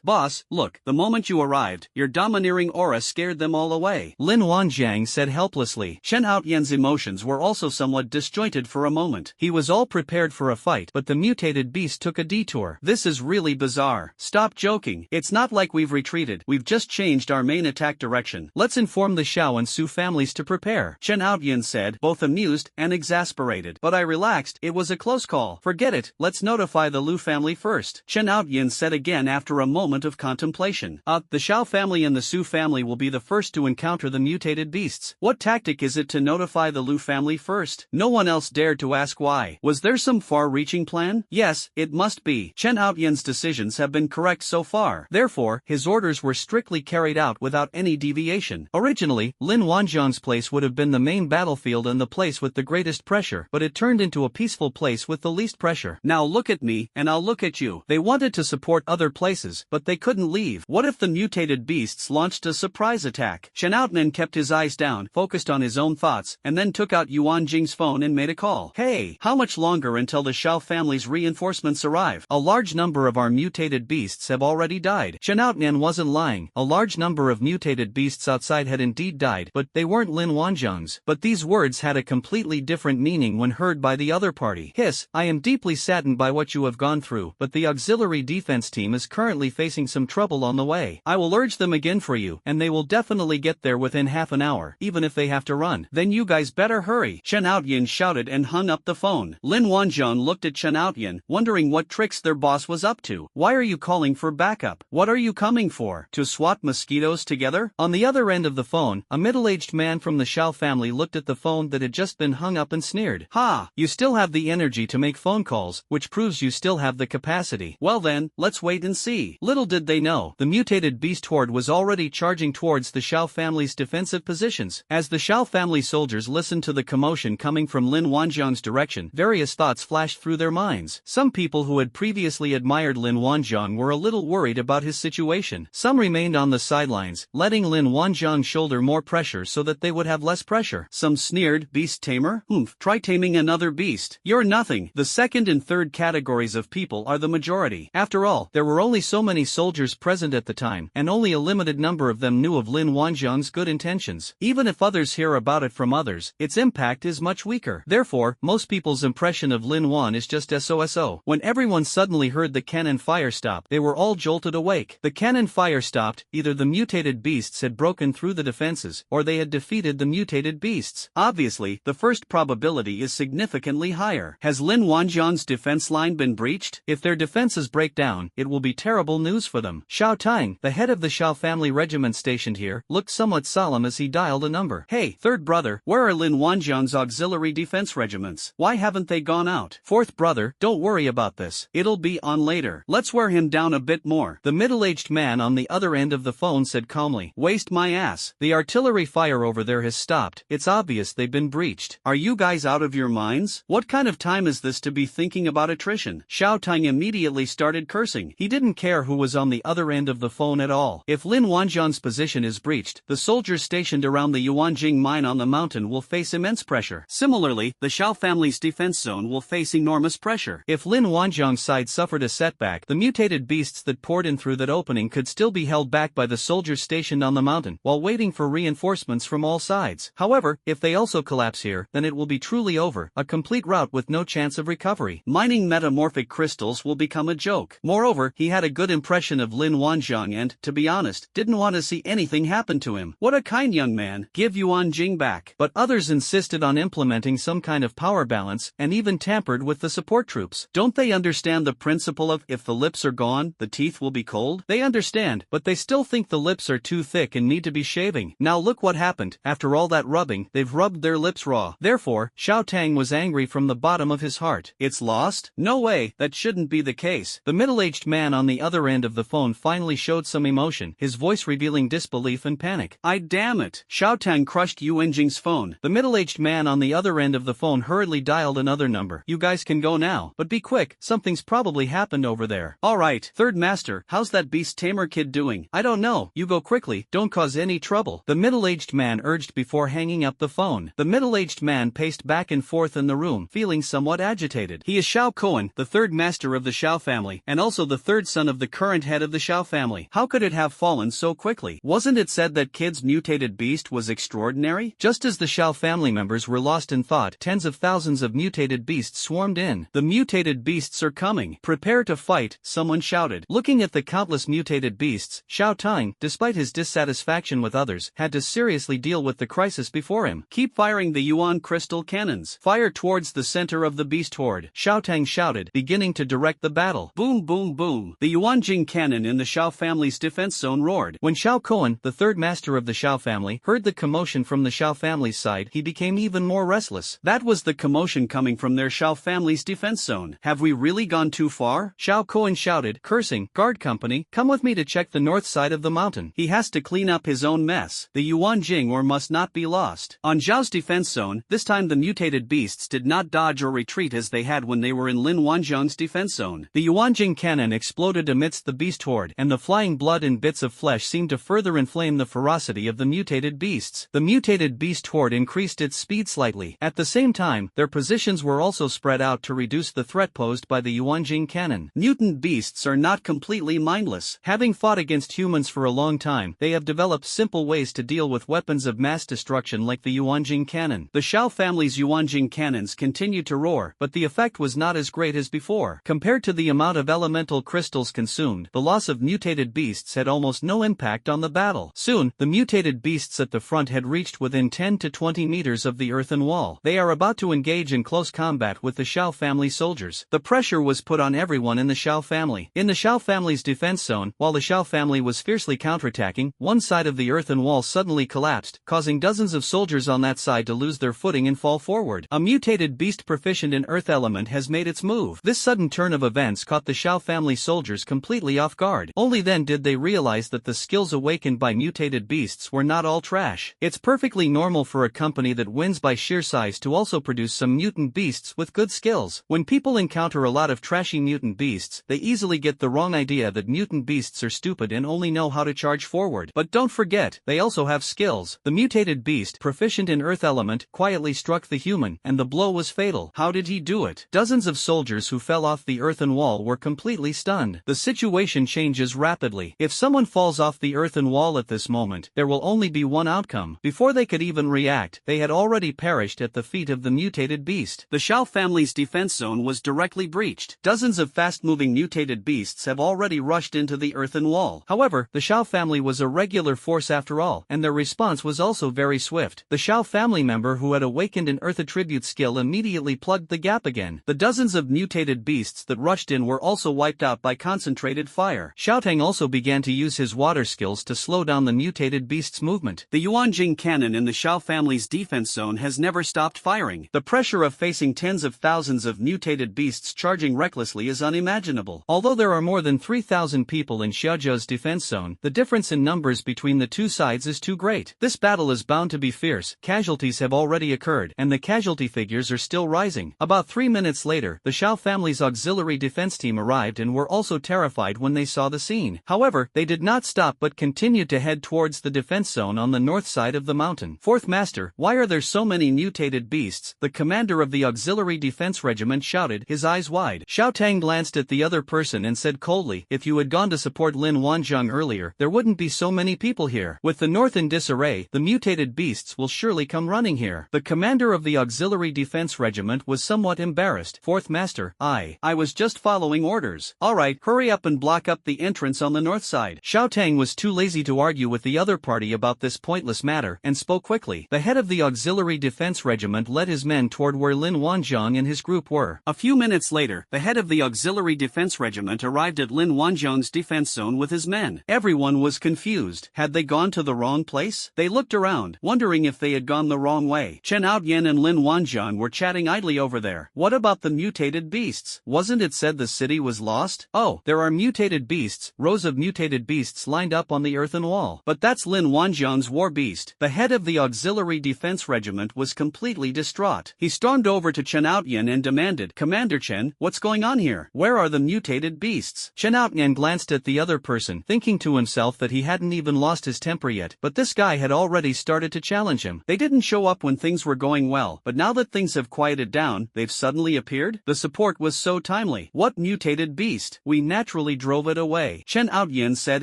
Boss, look, the moment you arrived, your domineering aura scared them all away. Lin Wanzhong said helplessly. Chen Outyan's emotions were also somewhat disjointed for a moment. He was all prepared for a fight, but the mutated beast took a detour. This is really bizarre. Stop joking. It's not like we've retreated. We've just changed our main attack direction. Let's inform the Xiao and Su families to prepare. Chen Outyan said, both amused and exasperated. But I relaxed. It was a close call. Forget it. Let's notify the Lu family first. Chen Outyan said again after a moment of contemplation. The Xiao family and the Su family will be the first to encounter the mutated beasts. What tactic is was it to notify the Lu family first? No one else dared to ask why. Was there some far-reaching plan? Yes, it must be. Chen Outyan's decisions have been correct so far. Therefore, his orders were strictly carried out without any deviation. Originally, Lin Wanjiang's place would have been the main battlefield and the place with the greatest pressure, but it turned into a peaceful place with the least pressure. Now look at me, and I'll look at you. They wanted to support other places, but they couldn't leave. What if the mutated beasts launched a surprise attack? Chen Outman kept his eyes down, focused on his own thoughts, and then took out Yuan Jing's phone and made a call. Hey, how much longer until the Shao family's reinforcements arrive? A large number of our mutated beasts have already died. Chen Outman wasn't lying. A large number of mutated beasts outside had indeed died, but they weren't Lin Wanjiang's. But these words had a completely different meaning when heard by the other party. Hiss, I am deeply saddened by what you have gone through, but the auxiliary defense team is currently facing some trouble on the way. I will urge them again for you, and they will definitely get there within half an hour, even if they have to run. Then you guys better hurry. Chen Outyan shouted and hung up the phone. Lin Wanjiang looked at Chen Outyan, wondering what tricks their boss was up to. Why are you calling for backup? What are you coming for? To swat mosquitoes together? On the other end of the phone, a middle-aged man from the Shao family looked at the phone that had just been hung up and sneered. Ha! You still have the energy to make phone calls, which proves you still have the capacity. Well then, let's wait and see. Little did they know, the mutated beast horde was already charging towards the Shao family's defensive positions. As the Shao family soldiers listened to the commotion coming from Lin Wanjiang's direction, various thoughts flashed through their minds. Some people who had previously admired Lin Wanjiang were a little worried about his situation. Some remained on the sidelines, letting Lin Wanjiang shoulder more pressure so that they would have less pressure. Some sneered, beast tamer? Try taming another beast. You're nothing. The second and third categories of people are the majority. After all, there were only so many soldiers present at the time, and only a limited number of them knew of Lin Wanjiang's good intentions. Even if others hear about it from others, its impact is much weaker. Therefore, most people's impression of Lin Wan is just SOSO. When everyone suddenly heard the cannon fire stop, they were all jolted awake. The cannon fire stopped, either the mutated beasts had broken through the defenses, or they had defeated the mutated beasts. Obviously, the first probability is significantly higher. Has Lin Wanjiang's defense line been breached? If their defenses break down, it will be terrible news for them. Shao Tang, the head of the Shao family regiment stationed here, looked somewhat solemn as he dialed a number. Hey, third brother, where are Lin Wanjiang's auxiliary defense regiments? Why haven't they gone out? Fourth brother, don't worry about this. It'll be on later. Let's wear him down a bit more. The middle-aged man on the other end of the phone said calmly. Waste my ass. The artillery fire over there has stopped. It's obvious they've been breached. Are you guys out of your minds? What kind of time is this to be thinking about attrition? Shao Tang immediately started cursing. He didn't care who was on the other end of the phone at all. If Lin Wanjiang's position is breached, the soldiers stationed around the Yuanjing mine on the mountain will face immense pressure. Similarly, the Shao family's defense zone will face enormous pressure. If Lin Wanjiang's side suffered a setback, the mutated beasts that poured in through that opening could still be held back by the soldiers stationed on the mountain, while waiting for reinforcements from all sides. However, if they also collapse here, then it will be truly over, a complete rout with no chance of recovery. Mining metamorphic crystals will become a joke. Moreover, he had a good impression of Lin Wanjiang and, to be honest, didn't want to see anything happen to him. What a kind young man, give Yuan Jing back. But others insisted on implementing some kind of power balance, and even tampered with the support troops. Don't they understand the principle of, if the lips are gone, the teeth will be cold? They understand, but they still think the lips are too thick and need to be shaving. Now look what happened. After all that rubbing, they've rubbed their lips raw. Therefore, Shao Tang was angry from the bottom of his heart. It's lost? No way, that shouldn't be the case. The middle-aged man on the other end of the phone finally showed some emotion, his voice revealing disbelief and panic. Damn it. Shao Tang crushed Yu Enjing's phone. The middle-aged man on the other end of the phone hurriedly dialed another number. You guys can go now, but be quick, something's probably happened over there. Alright, third master, how's that beast tamer kid doing? I don't know, you go quickly, don't cause any trouble. The middle-aged man urged before hanging up the phone. The middle-aged man paced back and forth in the room, feeling somewhat agitated. He is Shao Cohen, the third master of the Shao family, and also the third son of the current head of the Shao family. How could it have fallen so quickly? Wasn't it said that kid's mutated beast was extraordinary? Just as the Shao family members were lost in thought, tens of thousands of mutated beasts swarmed in. The mutated beasts are coming. Prepare to fight, someone shouted. Looking at the countless mutated beasts, Shao Tang, despite his dissatisfaction with others, had to seriously deal with the crisis before him. Keep firing the Yuan crystal cannons. Fire towards the center of the beast horde. Shao Tang shouted, beginning to direct the battle. Boom boom boom. The Yuanjing cannon in the Shao family's defense zone roared. When Shao Cohen, the third master of the Shao family, heard the commotion from the Shao Shao family's side, he became even more restless. That was the commotion coming from their Shao family's defense zone. Have we really gone too far? Shao Koen shouted, cursing. Guard company, come with me to check the north side of the mountain. He has to clean up his own mess. The Yuan Jing war must not be lost. On Zhao's defense zone, this time the mutated beasts did not dodge or retreat as they had when they were in Lin Wanzhong's defense zone. The Yuanjing cannon exploded amidst the beast horde, and the flying blood and bits of flesh seemed to further inflame the ferocity of the mutated beasts. The mutated beast horde increased its speed slightly. At the same time, their positions were also spread out to reduce the threat posed by the Yuanjing cannon. Mutant beasts are not completely mindless. Having fought against humans for a long time, they have developed simple ways to deal with weapons of mass destruction like the Yuanjing cannon. The Shao family's Yuanjing cannons continued to roar, but the effect was not as great as before. Compared to the amount of elemental crystals consumed, the loss of mutated beasts had almost no impact on the battle. Soon, the mutated beasts at the front had reached within 10 to 20 meters of the earthen wall. They are about to engage in close combat with the Shao family soldiers. The pressure was put on everyone in the Shao family. In the Shao family's defense zone, while the Shao family was fiercely counterattacking, one side of the earthen wall suddenly collapsed, causing dozens of soldiers on that side to lose their footing and fall forward. A mutated beast proficient in earth element has made its move. This sudden turn of events caught the Shao family soldiers completely off guard. Only then did they realize that the skills awakened by mutated beasts were not all trash. It's perfectly normal for a company that wins by sheer size to also produce some mutant beasts with good skills. When people encounter a lot of trashy mutant beasts, they easily get the wrong idea that mutant beasts are stupid and only know how to charge forward. But don't forget, they also have skills. The mutated beast, proficient in earth element, quietly struck the human, and the blow was fatal. How did he do it? Dozens of soldiers who fell off the earthen wall were completely stunned. The situation changes rapidly. If someone falls off the earthen wall at this moment, there will only be one outcome. Before they could even react, they had already perished at the feet of the mutated beast. The Shao family's defense zone was directly breached. Dozens of fast-moving mutated beasts have already rushed into the earthen wall. However, the Shao family was a regular force after all, and their response was also very swift. The Shao family member who had awakened an earth attribute skill immediately plugged the gap again. The dozens of mutated beasts that rushed in were also wiped out by concentrated fire. Xiaotang also began to use his water skills to slow down the mutated beast's movement. The Yuanjing cannon in the Shao family's defense zone has never stopped firing. The pressure of facing tens of thousands of mutated beasts charging recklessly is unimaginable. Although there are more than 3,000 people in Xiaozhou's defense zone, the difference in numbers between the two sides is too great. This battle is bound to be fierce. Casualties have already occurred, and the casualty figures are still rising. About 3 minutes later, the Shao family's auxiliary defense team arrived and were also terrified when they saw the scene. However, they did not stop but continued to head towards the defense zone on the north side of the mountain. Fourth Master, why are there so many mutated beasts? The commander of the auxiliary defense regiment shouted, his eyes wide. Xiao Tang glanced at the other person and said coldly, if you had gone to support Lin Wanzhong earlier, there wouldn't be so many people here. With the north in disarray, the mutated beasts will surely come running here. The commander of the auxiliary defense regiment was somewhat embarrassed. Fourth Master, I was just following orders. Alright, hurry up and block up the entrance on the north side. Xiao Tang was too lazy to argue with the other party about this pointless matter, and spoke quickly. The head of the auxiliary defense regiment led his men toward where Lin Wanzhong and his group were. A few minutes later, the head of the auxiliary defense regiment arrived at Lin Wanzhong's defense zone with his men. Everyone was confused. Had they gone to the wrong place? They looked around, wondering if they had gone the wrong way. Chen Aoyan and Lin Wanzhong were chatting idly over there. What about the mutated beasts? Wasn't it said the city was lost? Oh, there are mutated beasts, rows of mutated beasts lined up on the earthen wall. But that's Lin Wanzhong's war beast. The head of the auxiliary defense regiment was completely distraught. He stormed over to Chen Aoyan and demanded, Commander Chen, what's going on here? Where are the mutated beasts? Chen Aoyan glanced at the other person, thinking to himself that he hadn't even lost his temper yet, but this guy had already started to challenge him. They didn't show up when things were going well, but now that things have quieted down, they've suddenly appeared? The support was so timely. What mutated beast? We naturally drove it away. Chen Aoyan said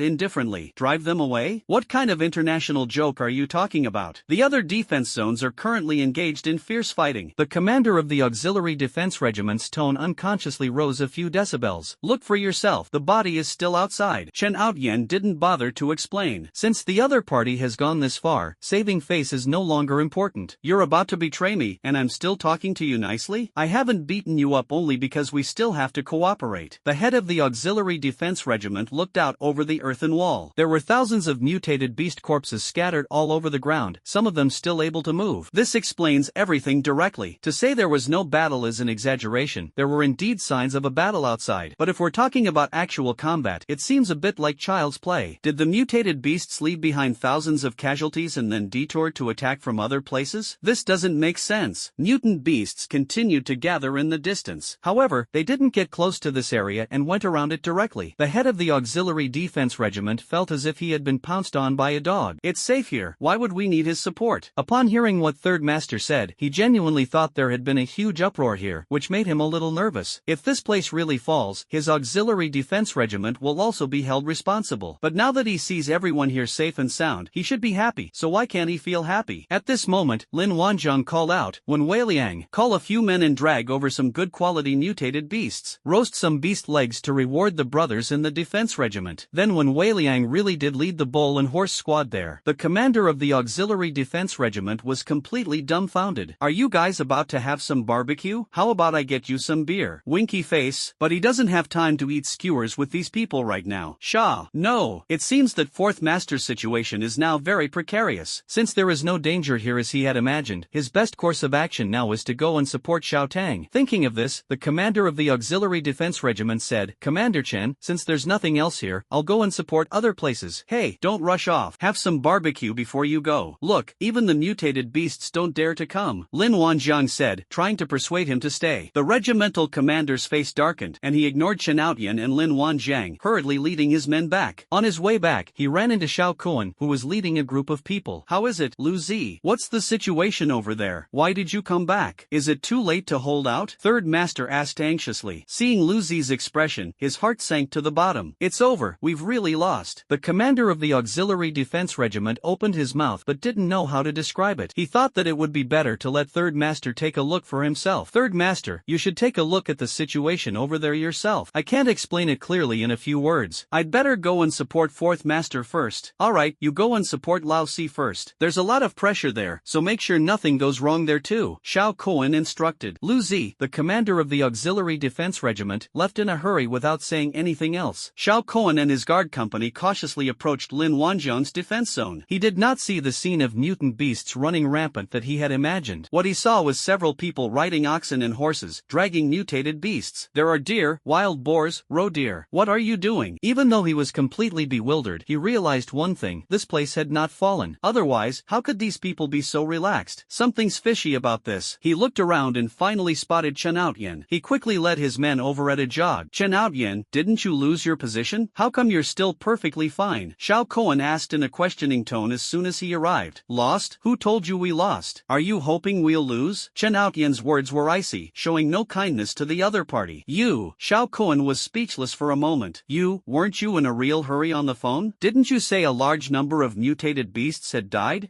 indifferently. Drive them away? What kind of international joke are you talking about? The other defense zones are currently engaged in fierce fighting. The commander of the auxiliary defense regiment's tone unconsciously rose a few decibels. Look for yourself. The body is still outside. Chen Aoyan didn't bother to explain. Since the other party has gone this far, saving face is no longer important. You're about to betray me, and I'm still talking to you nicely? I haven't beaten you up only because we still have to cooperate. The head of the auxiliary defense regiment looked out over the earthen wall. There were thousands of mutated beast corpses scattered all over the ground, some of them still able to move. This explains everything directly. To say there was no battle is an exaggeration. There were indeed signs of a battle outside. But if we're talking about actual combat, it seems a bit like child's play. Did the mutated beasts leave behind thousands of casualties and then detour to attack from other places? This doesn't make sense. Mutant beasts continued to gather in the distance. However, they didn't get close to this area and went around it directly. The head of the Auxiliary Defense Regiment felt as if he had been pounced on by a dog. It's safe here. Why would we need his support? Upon hearing what Third Master said, he genuinely thought there had been a huge uproar here, which made him a little nervous. If this place really falls, his Auxiliary Defense Regiment will also be held responsible. But now that he sees everyone here safe and sound, he should be happy. So why can't he feel happy? At this moment, Lin Wanzhong called out, "When Wei Liang, call a few men and drag over some good quality mutated beasts. Roast some beast legs to reward the brothers in the defense regiment." Then when Wei Liang really did lead the bull and horse squad there, the commander of the Auxiliary Defense Regiment was completely dumbfounded. "Are you guys about to have some barbecue? How about I get you some beer?" Winky face, but he doesn't have time to eat skewers with these people right now. Sha, no. It seems that Fourth Master's situation is now very precarious. Since there is no danger here as he had imagined, his best course of action now is to go and support Xiao Tang. Thinking of this, the commander of the Auxiliary Defense Regiment said, "Commander Chen, since there's nothing else here, I'll go and support other places." "Hey, don't rush off. Have some barbecue before you go. Look, even the mutated beasts don't dare to come," Lin Wanzhong said, trying to persuade him to stay. The regimental commander's face darkened, and he ignored Chen Outyan and Lin Wanzhong, hurriedly leading his men back. On his way back, he ran into Xiao Kuan, who was leading a group of people. "How is it, Lu Zi? What's the situation over there? Why did you come back? Is it too late to hold out?" Third Master asked anxiously. Seeing Lu Zi's expression, his heart sank to the bottom. "It's over. We've really lost." The commander of the Auxiliary Defense Regiment opened his mouth but didn't know how to describe it. He thought that it would be better to let Third Master take a look for himself. "Third Master, you should take a look at the situation over there yourself. I can't explain it clearly in a few words. I'd better go and support Fourth Master first." "Alright, you go and support Lao Si first. There's a lot of pressure there, so make sure nothing goes wrong there too," Xiao Kuan instructed. Lu Zi, the commander of the Auxiliary Defense Regiment, left in a hurry without saying anything else. Xiao Kuan and his guard company cautiously approached Lin Wanzhong's defense zone. He did not see the scene of mutant beasts running rampant that he had imagined. What he saw was several people riding oxen and horses, dragging mutated beasts. "There are deer, wild boars, roe deer. What are you doing?" Even though he was completely bewildered, he realized one thing: this place had not fallen. Otherwise, how could these people be so relaxed? Something's fishy about this. He looked around and finally spotted Chen Outyan. He quickly led his men over at a jog. "Chen Outyan, didn't you lose your position? How come you're still perfectly fine?" Xiao Kuan asked in a questioning tone as soon as he arrived. "Lost? Who told you we lost? Are you hoping we'll lose?" Chen Outyan's words were icy, showing no kindness to the other party. "You?" Xiao Kuan was speechless for a moment. Weren't you in a real hurry on the phone? Didn't you say a large number of mutated beasts had died?"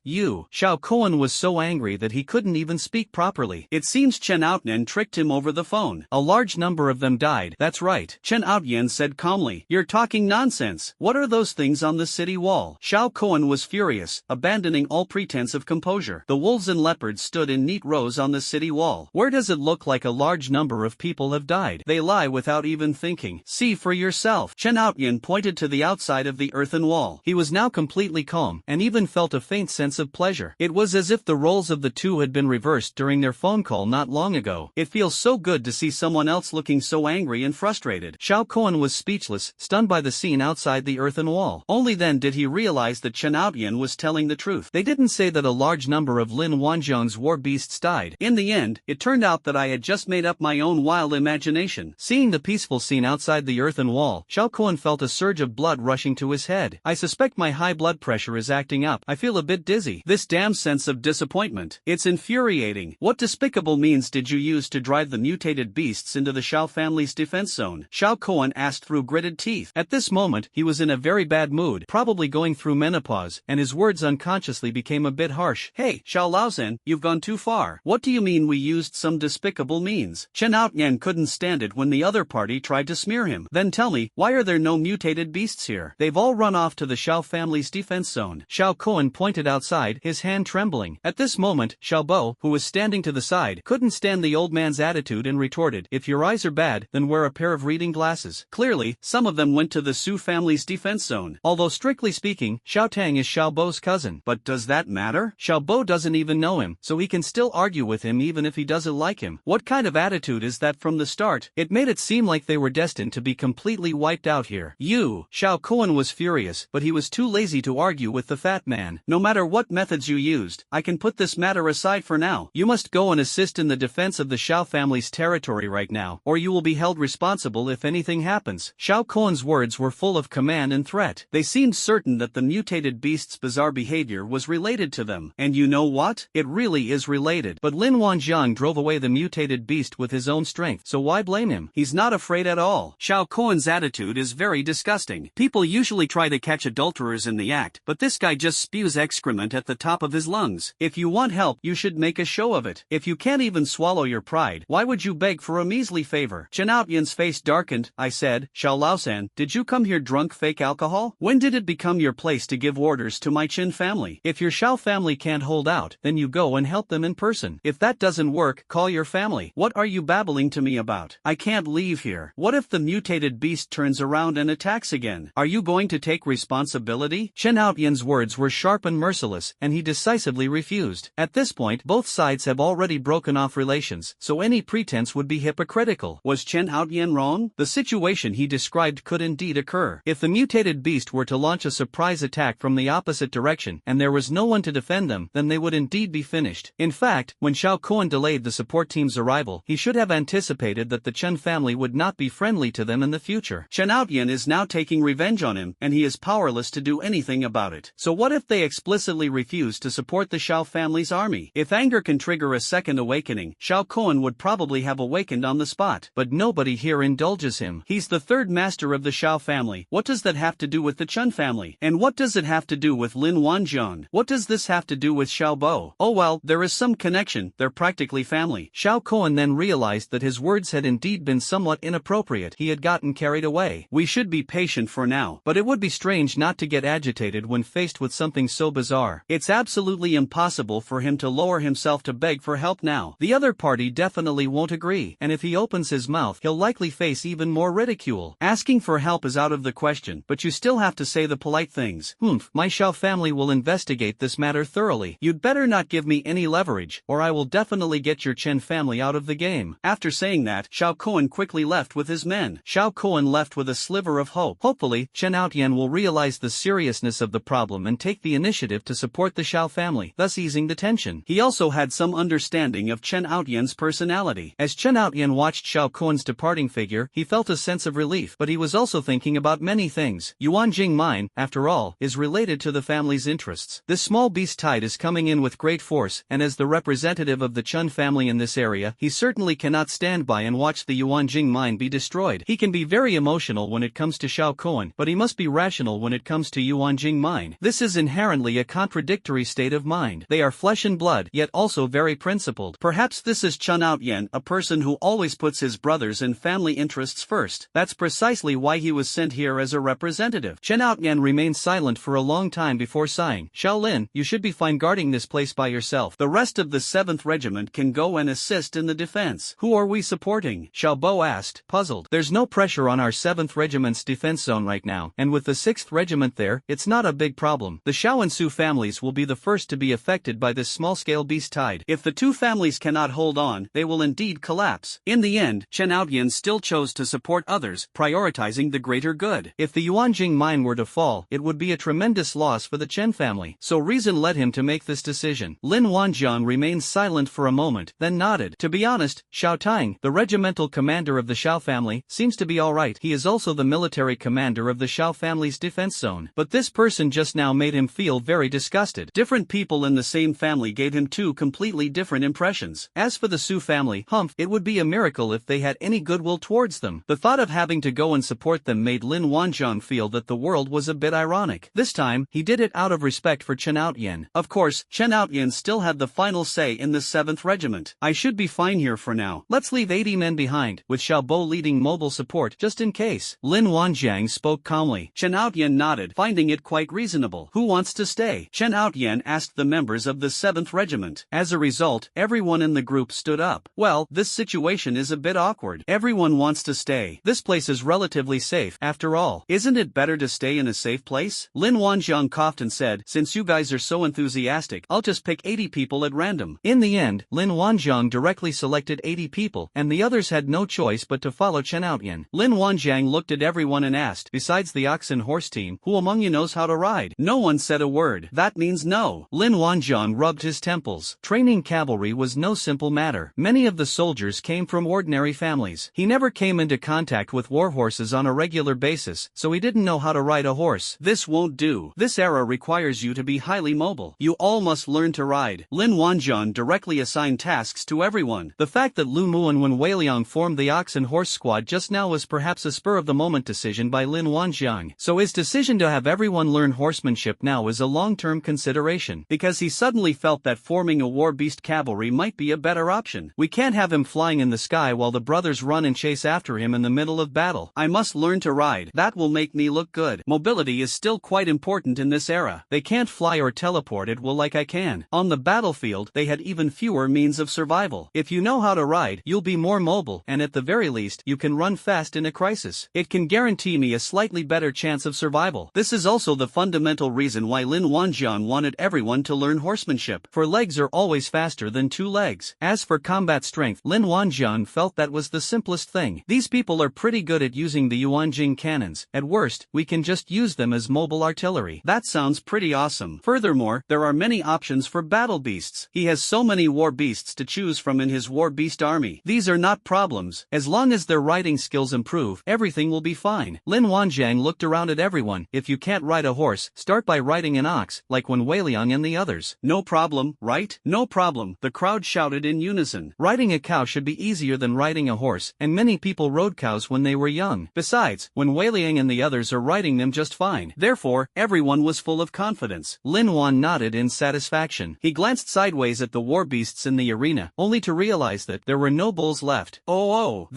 You. Xiao Kuan was so angry that he couldn't even speak properly. It seems Chen Outyan tricked him over the phone. "A large number of them died, that's right," Chen Outyan said calmly. "You're talking nonsense. What are those things on the city wall?" Xiao Kuan was furious, abandoning all pretense of composure. "The wolves and leopards stood in neat rows on the city wall. Where does it look like a large number of people have died? They lie without even thinking. See for yourself." Chen Outyan pointed to the outside of the earthen wall. He was now completely calm, and even felt a faint sense of pleasure. It was as if the roles of the two had been reversed during their phone call not long ago. It feels so good to see someone else looking so angry and frustrated. Xiao Kuan was speechless, stunned by the scene outside the earthen wall. Only then did he realize that Chen Outyan was telling the truth. They didn't say that a large number of Lin Wanzhong's war beasts died. In the end, it turned out that I had just made up my own wild imagination. Seeing the peaceful scene outside the earthen wall, Xiao Kuan felt a surge of blood rushing to his head. "I suspect my high blood pressure is acting up. I feel a bit dizzy." This damn sense of disappointment. It's infuriating. "What despicable means did you use to drive the mutated beasts into the Xiao family's defense zone?" Xiao Kuan asked through gritted teeth. At this moment, he was in a very bad mood, probably going through menopause, and his words unconsciously became a bit harsh. "Hey, Xiao Laozhen, you've gone too far. What do you mean we used some despicable means?" Chen Outyan couldn't stand it when the other party tried to smear him. "Then tell me, why are there no mutated beasts here? They've all run off to the Xiao family's defense zone." Xiao Kuan pointed outside, his hand trembling. At this moment, Xiao Bo, who was standing to the side, couldn't stand the old man's attitude and retorted, "If your eyes are bad, then wear a pair of reading glasses." Clearly, some of them went to the Su family's defense zone. Although strictly speaking, Xiao Tang is Xiao Bo's cousin. cousin. But does that matter? Xiaobo doesn't even know him, so he can still argue with him even if he doesn't like him. What kind of attitude is that from the start? It made it seem like they were destined to be completely wiped out here. Xiao Koan was furious, but he was too lazy to argue with the fat man. No matter what methods you used, I can put this matter aside for now. You must go and assist in the defense of the Xiao family's territory right now, or you will be held responsible if anything happens. Xiao Koan's words were full of command and threat. They seemed certain that the mutated beast's bizarre behavior was related to them. And you know what? It really is related. But Lin Wanjiang drove away the mutated beast with his own strength, so why blame him? He's not afraid at all. Xiao Koan's attitude is very disgusting. People usually try to catch adulterers in the act, but this guy just spews excrement at the top of his lungs. If you want help, you should make a show of it. If you can't even swallow your pride, why would you beg for a measly favor? Chen Outyan's face darkened. I said, Xiao Laosan, did you come here drunk fake alcohol? When did it become your place to give orders to my Qin family? If your Xiao family can't hold out, then you go and help them in person. If that doesn't work, call your family. What are you babbling to me about? I can't leave here. What if the mutated beast turns around and attacks again? Are you going to take responsibility? Chen Outyan's words were sharp and merciless, and he decisively refused. At this point, both sides have already broken off relations, so any pretense would be hypocritical. Was Chen Outyan wrong? The situation he described could indeed occur. If the mutated beast were to launch a surprise attack from the opposite direction, and there was no one to defend them, then they would indeed be finished. In fact, when Xiao Koan delayed the support team's arrival, he should have anticipated that the Chen family would not be friendly to them in the future. Chen Outyan is now taking revenge on him, and he is powerless to do anything about it. So what if they explicitly refuse to support the Xiao family's army? If anger can trigger a second awakening, Xiao Koan would probably have awakened on the spot. But nobody here indulges him. He's the third master of the Xiao family. What does that have to do with the Chen family? And what does it have to do with Lin Wanjiang? What does this have to do with Xiaobo? Oh well, there is some connection, they're practically family. Xiao Koan then realized that his words had indeed been somewhat inappropriate. He had gotten carried away. We should be patient for now, but it would be strange not to get agitated when faced with something so bizarre. It's absolutely impossible for him to lower himself to beg for help now. The other party definitely won't agree, and if he opens his mouth, he'll likely face even more ridicule. Asking for help is out of the question, but you still have to say the polite things. My Xiao family will investigate this matter thoroughly. You'd better not give me any leverage, or I will definitely get your Chen family out of the game. After saying that, Xiao Koan quickly left with his men. Xiao Koan left with a sliver of hope. Hopefully, Chen Outyan will realize the seriousness of the problem and take the initiative to support the Xiao family, thus easing the tension. He also had some understanding of Chen Outyan's personality. As Chen Outyan watched Xiao Koan's departing figure, he felt a sense of relief, but he was also thinking about many things. Yuan Jing mine, after all, is related to the family's interests. This small beast tide is coming in with great force, and as the representative of the Chen family in this area, he certainly cannot stand by and watch the Yuan Jing mine be destroyed. He can be very emotional when it comes to Xiao Koan, but he must be rational when it comes to Yuan Jing mine. This is inherently a contradictory state of mind. They are flesh and blood, yet also very principled. Perhaps this is Chen Outyan, a person who always puts his brothers and family interests first. That's precisely why he was sent here as a representative. Chen Outyan remained silent for a long time before sighing. Shaolin, you should be fine guarding this place by yourself. The rest of the 7th Regiment can go and assist in the defense. Who are we supporting? Xiaobo asked, puzzled. There's no pressure on our 7th Regiment's defense zone right now, and with the 6th Regiment there, it's not a big problem. The Xiao and Su families will be the first to be affected by this small-scale beast tide. If the two families cannot hold on, they will indeed collapse. In the end, Chen Outyan still chose to support others, prioritizing the greater good. If the Yuanjing mine were to fall, it would be a tremendous loss for the Chen family, so reason led him to make this decision. Lin Wanjiang remained silent for a moment, then nodded. To be honest, Xiao Tang, the regimental commander of the Xiao family, seems to be alright. He is also the military commander of the Xiao family's defense zone. But this person just now made him feel very disgusted. Different people in the same family gave him two completely different impressions. As for the Su family, it would be a miracle if they had any goodwill towards them. The thought of having to go and support them made Lin Wanjiang feel that the world was a bit ironic. This time, he did it out of respect for Chen Outyan. Of course, Chen Outyan still had the final say in the 7th Regiment. I should be fine here for now. Let's leave 80 men behind, with Xiaobo leading mobile support just in case. Lin Wanjiang spoke calmly. Chen Outyan nodded, finding it quite reasonable. Who wants to stay? Chen Outyan asked the members of the 7th Regiment. As a result, everyone in the group stood up. Well, this situation is a bit awkward. Everyone wants to stay. This place is relatively safe, after all. Isn't it better to stay in a safe place? Lin Wanjiang coughed and said, said, since you guys are so enthusiastic, I'll just pick 80 people at random. In the end, Lin Wanjiang directly selected 80 people, and the others had no choice but to follow Chen Outyan. Lin Wanjiang looked at everyone and asked, besides the ox and horse team, who among you knows how to ride? No one said a word. That means no. Lin Wanjiang rubbed his temples. Training cavalry was no simple matter. Many of the soldiers came from ordinary families. He never came into contact with war horses on a regular basis, so he didn't know how to ride a horse. This won't do. This era requires you to be highly mobile. You all must learn to ride. Lin Wanjiang directly assigned tasks to everyone. The fact that Lu Mu and Wen Weiliang formed the ox and horse squad just now was perhaps a spur-of-the-moment decision by Lin Wanjiang. So his decision to have everyone learn horsemanship now is a long-term consideration, because he suddenly felt that forming a war beast cavalry might be a better option. We can't have him flying in the sky while the brothers run and chase after him in the middle of battle. I must learn to ride. That will make me look good. Mobility is still quite important in this era. They can't fly or teleport at will like I can. On the battlefield, they had even fewer means of survival. If you know how to ride, you'll be more mobile, and at the very least, you can run fast in a crisis. It can guarantee me a slightly better chance of survival. This is also the fundamental reason why Lin Wanjiang wanted everyone to learn horsemanship. For legs are always faster than two legs. As for combat strength, Lin Wanjiang felt that was the simplest thing. These people are pretty good at using the Yuanjing cannons. At worst, we can just use them as mobile artillery. That sounds pretty awesome. Furthermore, there are many options for battle beasts. He has so many war beasts to choose from in his war beast army. These are not problems. As long as their riding skills improve, everything will be fine. Lin Wanjiang looked around at everyone. If you can't ride a horse, start by riding an ox, like Wen Weiliang and the others. No problem, right? No problem, the crowd shouted in unison. Riding a cow should be easier than riding a horse, and many people rode cows when they were young. Besides, Wen Weiliang and the others are riding them just fine. Therefore, everyone was full of confidence. Lin Wan nodded in satisfaction. He glanced sideways at the war beasts in the arena, only to realize that there were no bulls left. Oh,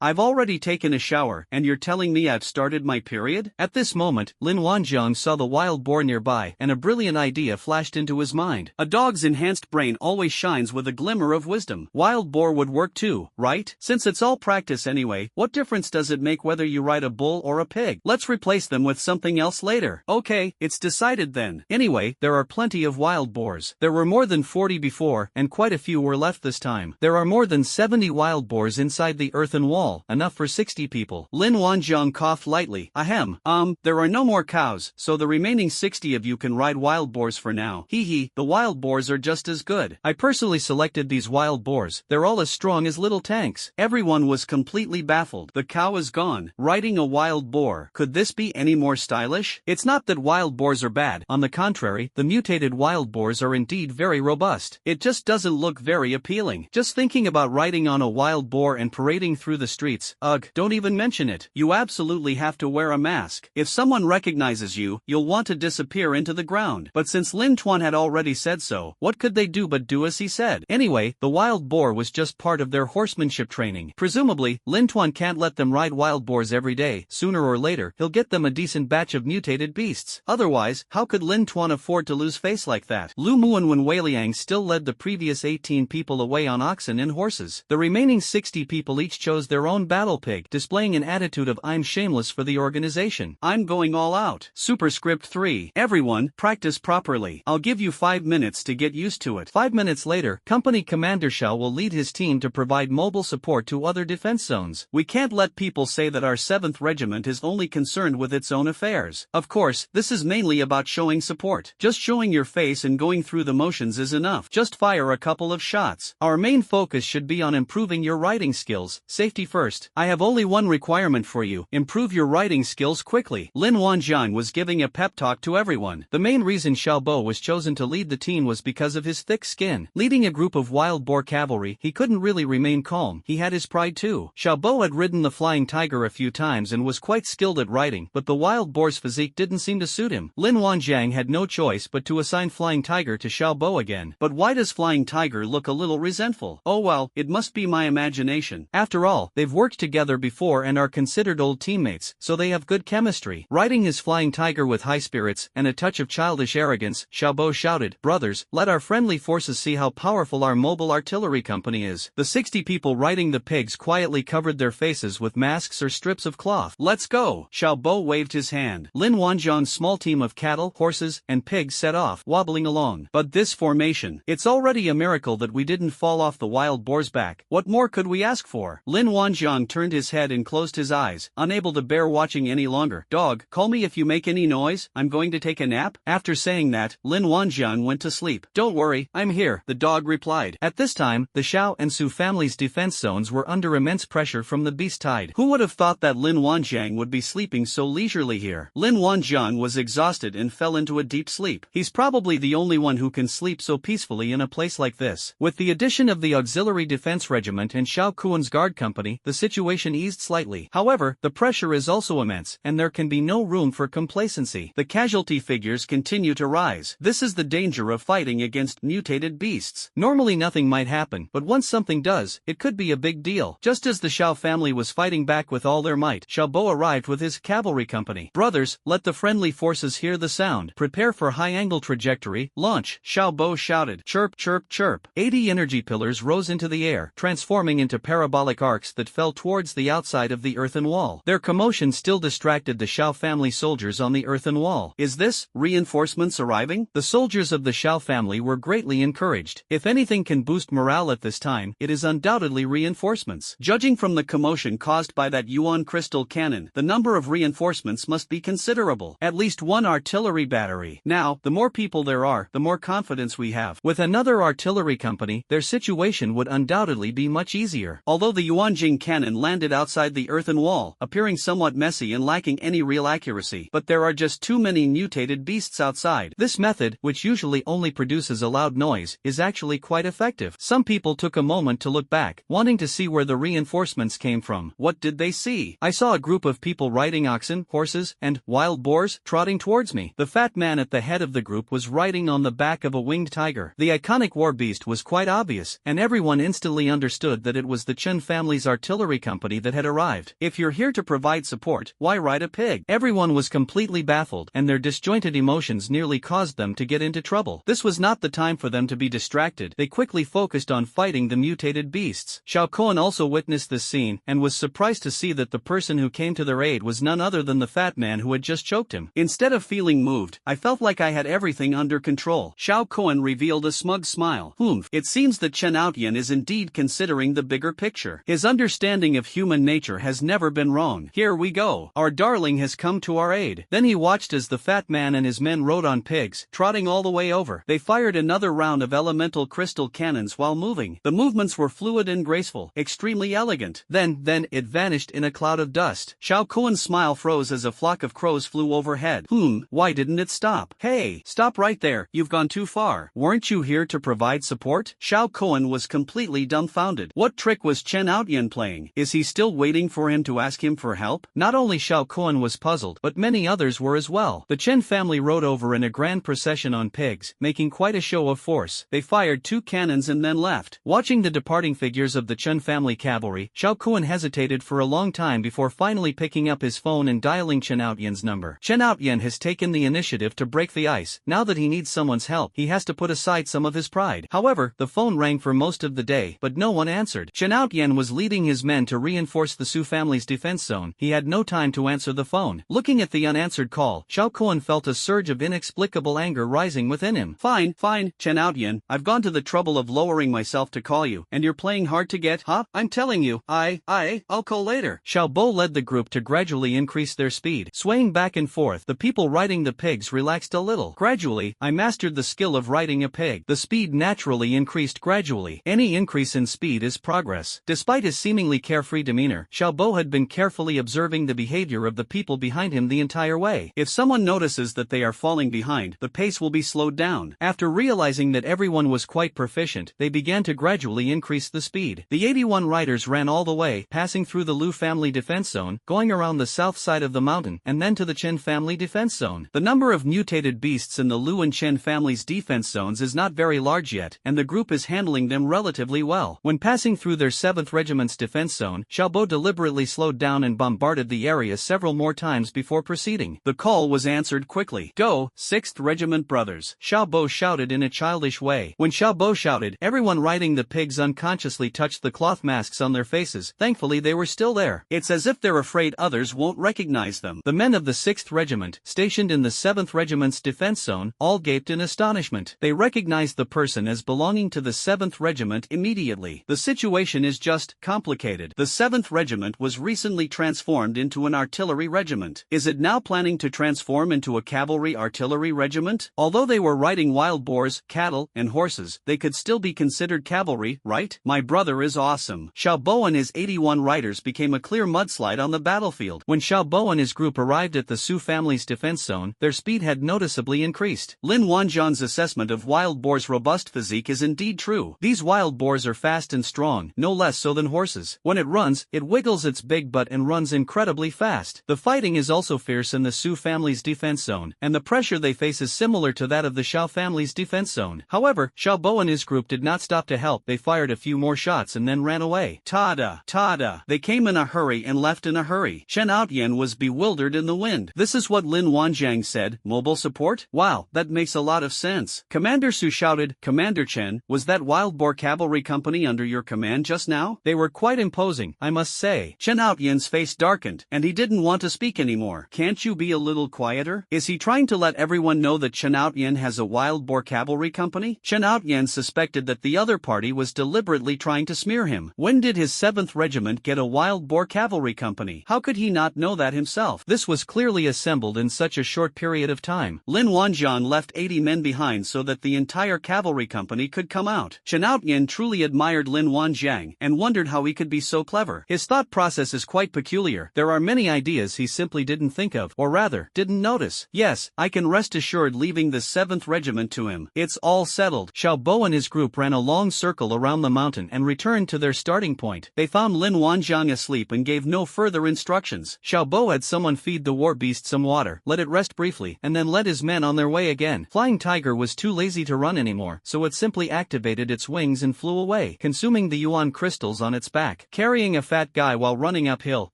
I've already taken a shower, and you're telling me I've started my period? At this moment, Lin Wanjiang saw the wild boar nearby, and a brilliant idea flashed into his mind. A dog's enhanced brain always shines with a glimmer of wisdom. Wild boar would work too, right? Since it's all practice anyway, what difference does it make whether you ride a bull or a pig? Let's replace them with something else later. Okay, it's decided then. Anyway, there are plenty of wild boars. There were more than 40 before, and quite a few were left this time. There are more than 70 wild boars inside the earthen wall, enough for 60 people. Lin Wanjiang coughed lightly. Ahem. There are no more cows, so the remaining 60 of you can ride wild boars for now. Hee, the wild boars are just as good. I personally selected these wild boars. They're all as strong as little tanks. Everyone was completely baffled. The cow is gone. Riding a wild boar. Could this be any more stylish? It's not that wild boars are bad. On the contrary, the mutated wild boars are indeed very robust. It just doesn't look very appealing. Just thinking about riding on a wild boar and parading through the streets, ugh, don't even mention it. You absolutely have to wear a mask. If someone recognizes you, you'll want to disappear into the ground. But since Lin Tuan had already said so, what could they do but do as he said? Anyway, the wild boar was just part of their horsemanship training. Presumably, Lin Tuan can't let them ride wild boars every day. Sooner or later, he'll get them a decent batch of mutated beasts. Otherwise, how could Lin Tuan afford to lose face like that? Lu Mu and Wen Weiliang still led the previous 18 people away on oxen and horses. The remaining 60 people each chose their own battle pig, displaying an attitude of I'm shameless for the organization. I'm going all out. Superscript 3. Everyone, practice properly. I'll give you 5 minutes to get used to it. 5 minutes later, Company Commander Shao will lead his team to provide mobile support to other defense zones. We can't let people say that our 7th Regiment is only concerned with its own affairs. Of course, this is mainly about showing support. Just showing your face and going through the motions is enough. Just fire a couple of shots. Our main focus should be on improving your riding skills. Safety first. I have only one requirement for you. Improve your riding skills quickly. Lin Wanjiang was giving a pep talk to everyone. The main reason Xiao Bo was chosen to lead the team was because of his thick skin. Leading a group of wild boar cavalry, he couldn't really remain calm. He had his pride too. Xiao Bo had ridden the flying tiger a few times and was quite skilled at riding, but the wild boar's physique didn't seem to suit him. Lin Wanjiang had no choice but to assign Flying Tiger to Xiao Bo again. But why does Flying Tiger look a little resentful? Oh well, it must be my imagination. After all, they've worked together before and are considered old teammates, so they have good chemistry. Riding his Flying Tiger with high spirits and a touch of childish arrogance, Xiao Bo shouted, "Brothers, let our friendly forces see how powerful our mobile artillery company is." The 60 people riding the pigs quietly covered their faces with masks or strips of cloth. Let's go! Xiao Bo waved his hand. Lin Wanjiang's small team of of cattle, horses, and pigs set off, wobbling along. But this formation, it's already a miracle that we didn't fall off the wild boar's back. What more could we ask for? Lin Wanjiang turned his head and closed his eyes, unable to bear watching any longer. Dog, call me if you make any noise, I'm going to take a nap. After saying that, Lin Wanjiang went to sleep. Don't worry, I'm here, the dog replied. At this time, the Xiao and Su families' defense zones were under immense pressure from the beast tide. Who would have thought that Lin Wanjiang would be sleeping so leisurely here? Lin Wanjiang was exhausted and fell into a deep sleep. He's probably the only one who can sleep so peacefully in a place like this. With the addition of the Auxiliary Defense Regiment and Xiao Kuan's guard company, the situation eased slightly. However, the pressure is also immense, and there can be no room for complacency. The casualty figures continue to rise. This is the danger of fighting against mutated beasts. Normally nothing might happen, but once something does, it could be a big deal. Just as the Xiao family was fighting back with all their might, Xiao Bo arrived with his cavalry company. Brothers, let the friendly forces hear the sound. Prepare for high-angle trajectory, launch, Xiao Bo shouted. Chirp, chirp, chirp. 80 energy pillars rose into the air, transforming into parabolic arcs that fell towards the outside of the earthen wall. Their commotion still distracted the Xiao family soldiers on the earthen wall. Is this reinforcements arriving? The soldiers of the Xiao family were greatly encouraged. If anything can boost morale at this time, it is undoubtedly reinforcements. Judging from the commotion caused by that Yuan crystal cannon, the number of reinforcements must be considerable. At least one artillery battery. Now, the more people there are, the more confidence we have. With another artillery company, their situation would undoubtedly be much easier. Although the Yuanjing cannon landed outside the earthen wall, appearing somewhat messy and lacking any real accuracy, but there are just too many mutated beasts outside. This method, which usually only produces a loud noise, is actually quite effective. Some people took a moment to look back, wanting to see where the reinforcements came from. What did they see? I saw a group of people riding oxen, horses, and wild boars trotting towards me. The fat man at the head of the group was riding on the back of a winged tiger. The iconic war beast was quite obvious, and everyone instantly understood that it was the Chen family's artillery company that had arrived. If you're here to provide support, why ride a pig? Everyone was completely baffled, and their disjointed emotions nearly caused them to get into trouble. This was not the time for them to be distracted. They quickly focused on fighting the mutated beasts. Xiao Kuan also witnessed this scene, and was surprised to see that the person who came to their aid was none other than the fat man who had just choked him. Instead of feeling moved, I felt like I had everything under control. Xiao Kuan revealed a smug smile. It seems that Chen Outyan is indeed considering the bigger picture. His understanding of human nature has never been wrong. Here we go. Our darling has come to our aid. Then he watched as the fat man and his men rode on pigs, trotting all the way over. They fired another round of elemental crystal cannons while moving. The movements were fluid and graceful, extremely elegant. Then it vanished in a cloud of dust. Xiao Kuan's smile froze as a flock of crows flew overhead. Why didn't it stop? Hey, stop right there, you've gone too far. Weren't you here to provide support? Xiao Kuan was completely dumbfounded. What trick was Chen Outyan playing? Is he still waiting for him to ask him for help? Not only Xiao Kuan was puzzled, but many others were as well. The Chen family rode over in a grand procession on pigs, making quite a show of force. They fired 2 cannons and then left. Watching the departing figures of the Chen family cavalry, Xiao Kuan hesitated for a long time before finally picking up his phone and dialing Chen Outyan's number. Chen Outyan has taken the initiative to break the ice. Now that he needs someone's help, he has to put aside some of his pride. However, the phone rang for most of the day, but no one answered. Chen Outyan was leading his men to reinforce the Su family's defense zone. He had no time to answer the phone. Looking at the unanswered call, Xiao Kuan felt a surge of inexplicable anger rising within him. Fine, Chen Outyan, I've gone to the trouble of lowering myself to call you, and you're playing hard to get, huh? I'm telling you, I'll call later. Xiao Bo led the group to gradually increase their speed. Swaying back and forth, the people riding the pigs relaxed a little. Gradually, I mastered the skill of riding a pig. The speed naturally increased gradually. Any increase in speed is progress. Despite his seemingly carefree demeanor, Xiao Bo had been carefully observing the behavior of the people behind him the entire way. If someone notices that they are falling behind, the pace will be slowed down. After realizing that everyone was quite proficient, they began to gradually increase the speed. The 81 riders ran all the way, passing through the Lu family defense zone, going around the south side of the mountain, and then to the Chen family defense zone. The number of mutated beasts in the Lu and Chen families' defense zones is not very large yet, and the group is handling them relatively well. When passing through their 7th Regiment's defense zone, Xiao Bo deliberately slowed down and bombarded the area several more times before proceeding. The call was answered quickly. Go, 6th Regiment brothers, Xiao Bo shouted in a childish way. When Xiao Bo shouted, everyone riding the pigs unconsciously touched the cloth masks on their faces. Thankfully they were still there. It's as if they're afraid others won't recognize them. The men of the 6th Regiment, stationed stationed in the 7th Regiment's defense zone, all gaped in astonishment. They recognized the person as belonging to the 7th Regiment immediately. The situation is just complicated. The 7th Regiment was recently transformed into an artillery regiment. Is it now planning to transform into a cavalry artillery regiment? Although they were riding wild boars, cattle, and horses, they could still be considered cavalry, right? My brother is awesome. Xiaobo and his 81 riders became a clear mudslide on the battlefield. When Xiaobo and his group arrived at the Su family's defense zone, their speed had noticeably increased. Lin Wanzhang's assessment of wild boars' robust physique is indeed true. These wild boars are fast and strong, no less so than horses. When it runs, it wiggles its big butt and runs incredibly fast. The fighting is also fierce in the Su family's defense zone, and the pressure they face is similar to that of the Xiao family's defense zone. However, Xiaobo and his group did not stop to help. They fired a few more shots and then ran away. Tada! Tada! They came in a hurry and left in a hurry. Chen Outyan was bewildered in the wind. This is what Lin Wanzhang said. Mobile support? Wow, that makes a lot of sense. Commander Su shouted, Commander Chen, was that wild boar cavalry company under your command just now? They were quite imposing, I must say. Chen Outyan's face darkened, and he didn't want to speak anymore. Can't you be a little quieter? Is he trying to let everyone know that Chen Outyan has a wild boar cavalry company? Chen Outyan suspected that the other party was deliberately trying to smear him. When did his 7th Regiment get a wild boar cavalry company? How could he not know that himself? This was clearly assembled in such a short period of time. Lin Wanzhang left 80 men behind so that the entire cavalry company could come out. Chen Outyan truly admired Lin Wanzhang and wondered how he could be so clever. His thought process is quite peculiar. There are many ideas he simply didn't think of, or rather, didn't notice. Yes, I can rest assured leaving the 7th Regiment to him. It's all settled. Xiaobo and his group ran a long circle around the mountain and returned to their starting point. They found Lin Wanzhang asleep and gave no further instructions. Xiaobo had someone feed the war beast some water, let it rest briefly, and then led his men on their way again. Flying Tiger was too lazy to run anymore, so it simply activated its wings and flew away, consuming the yuan crystals on its back. Carrying a fat guy while running uphill,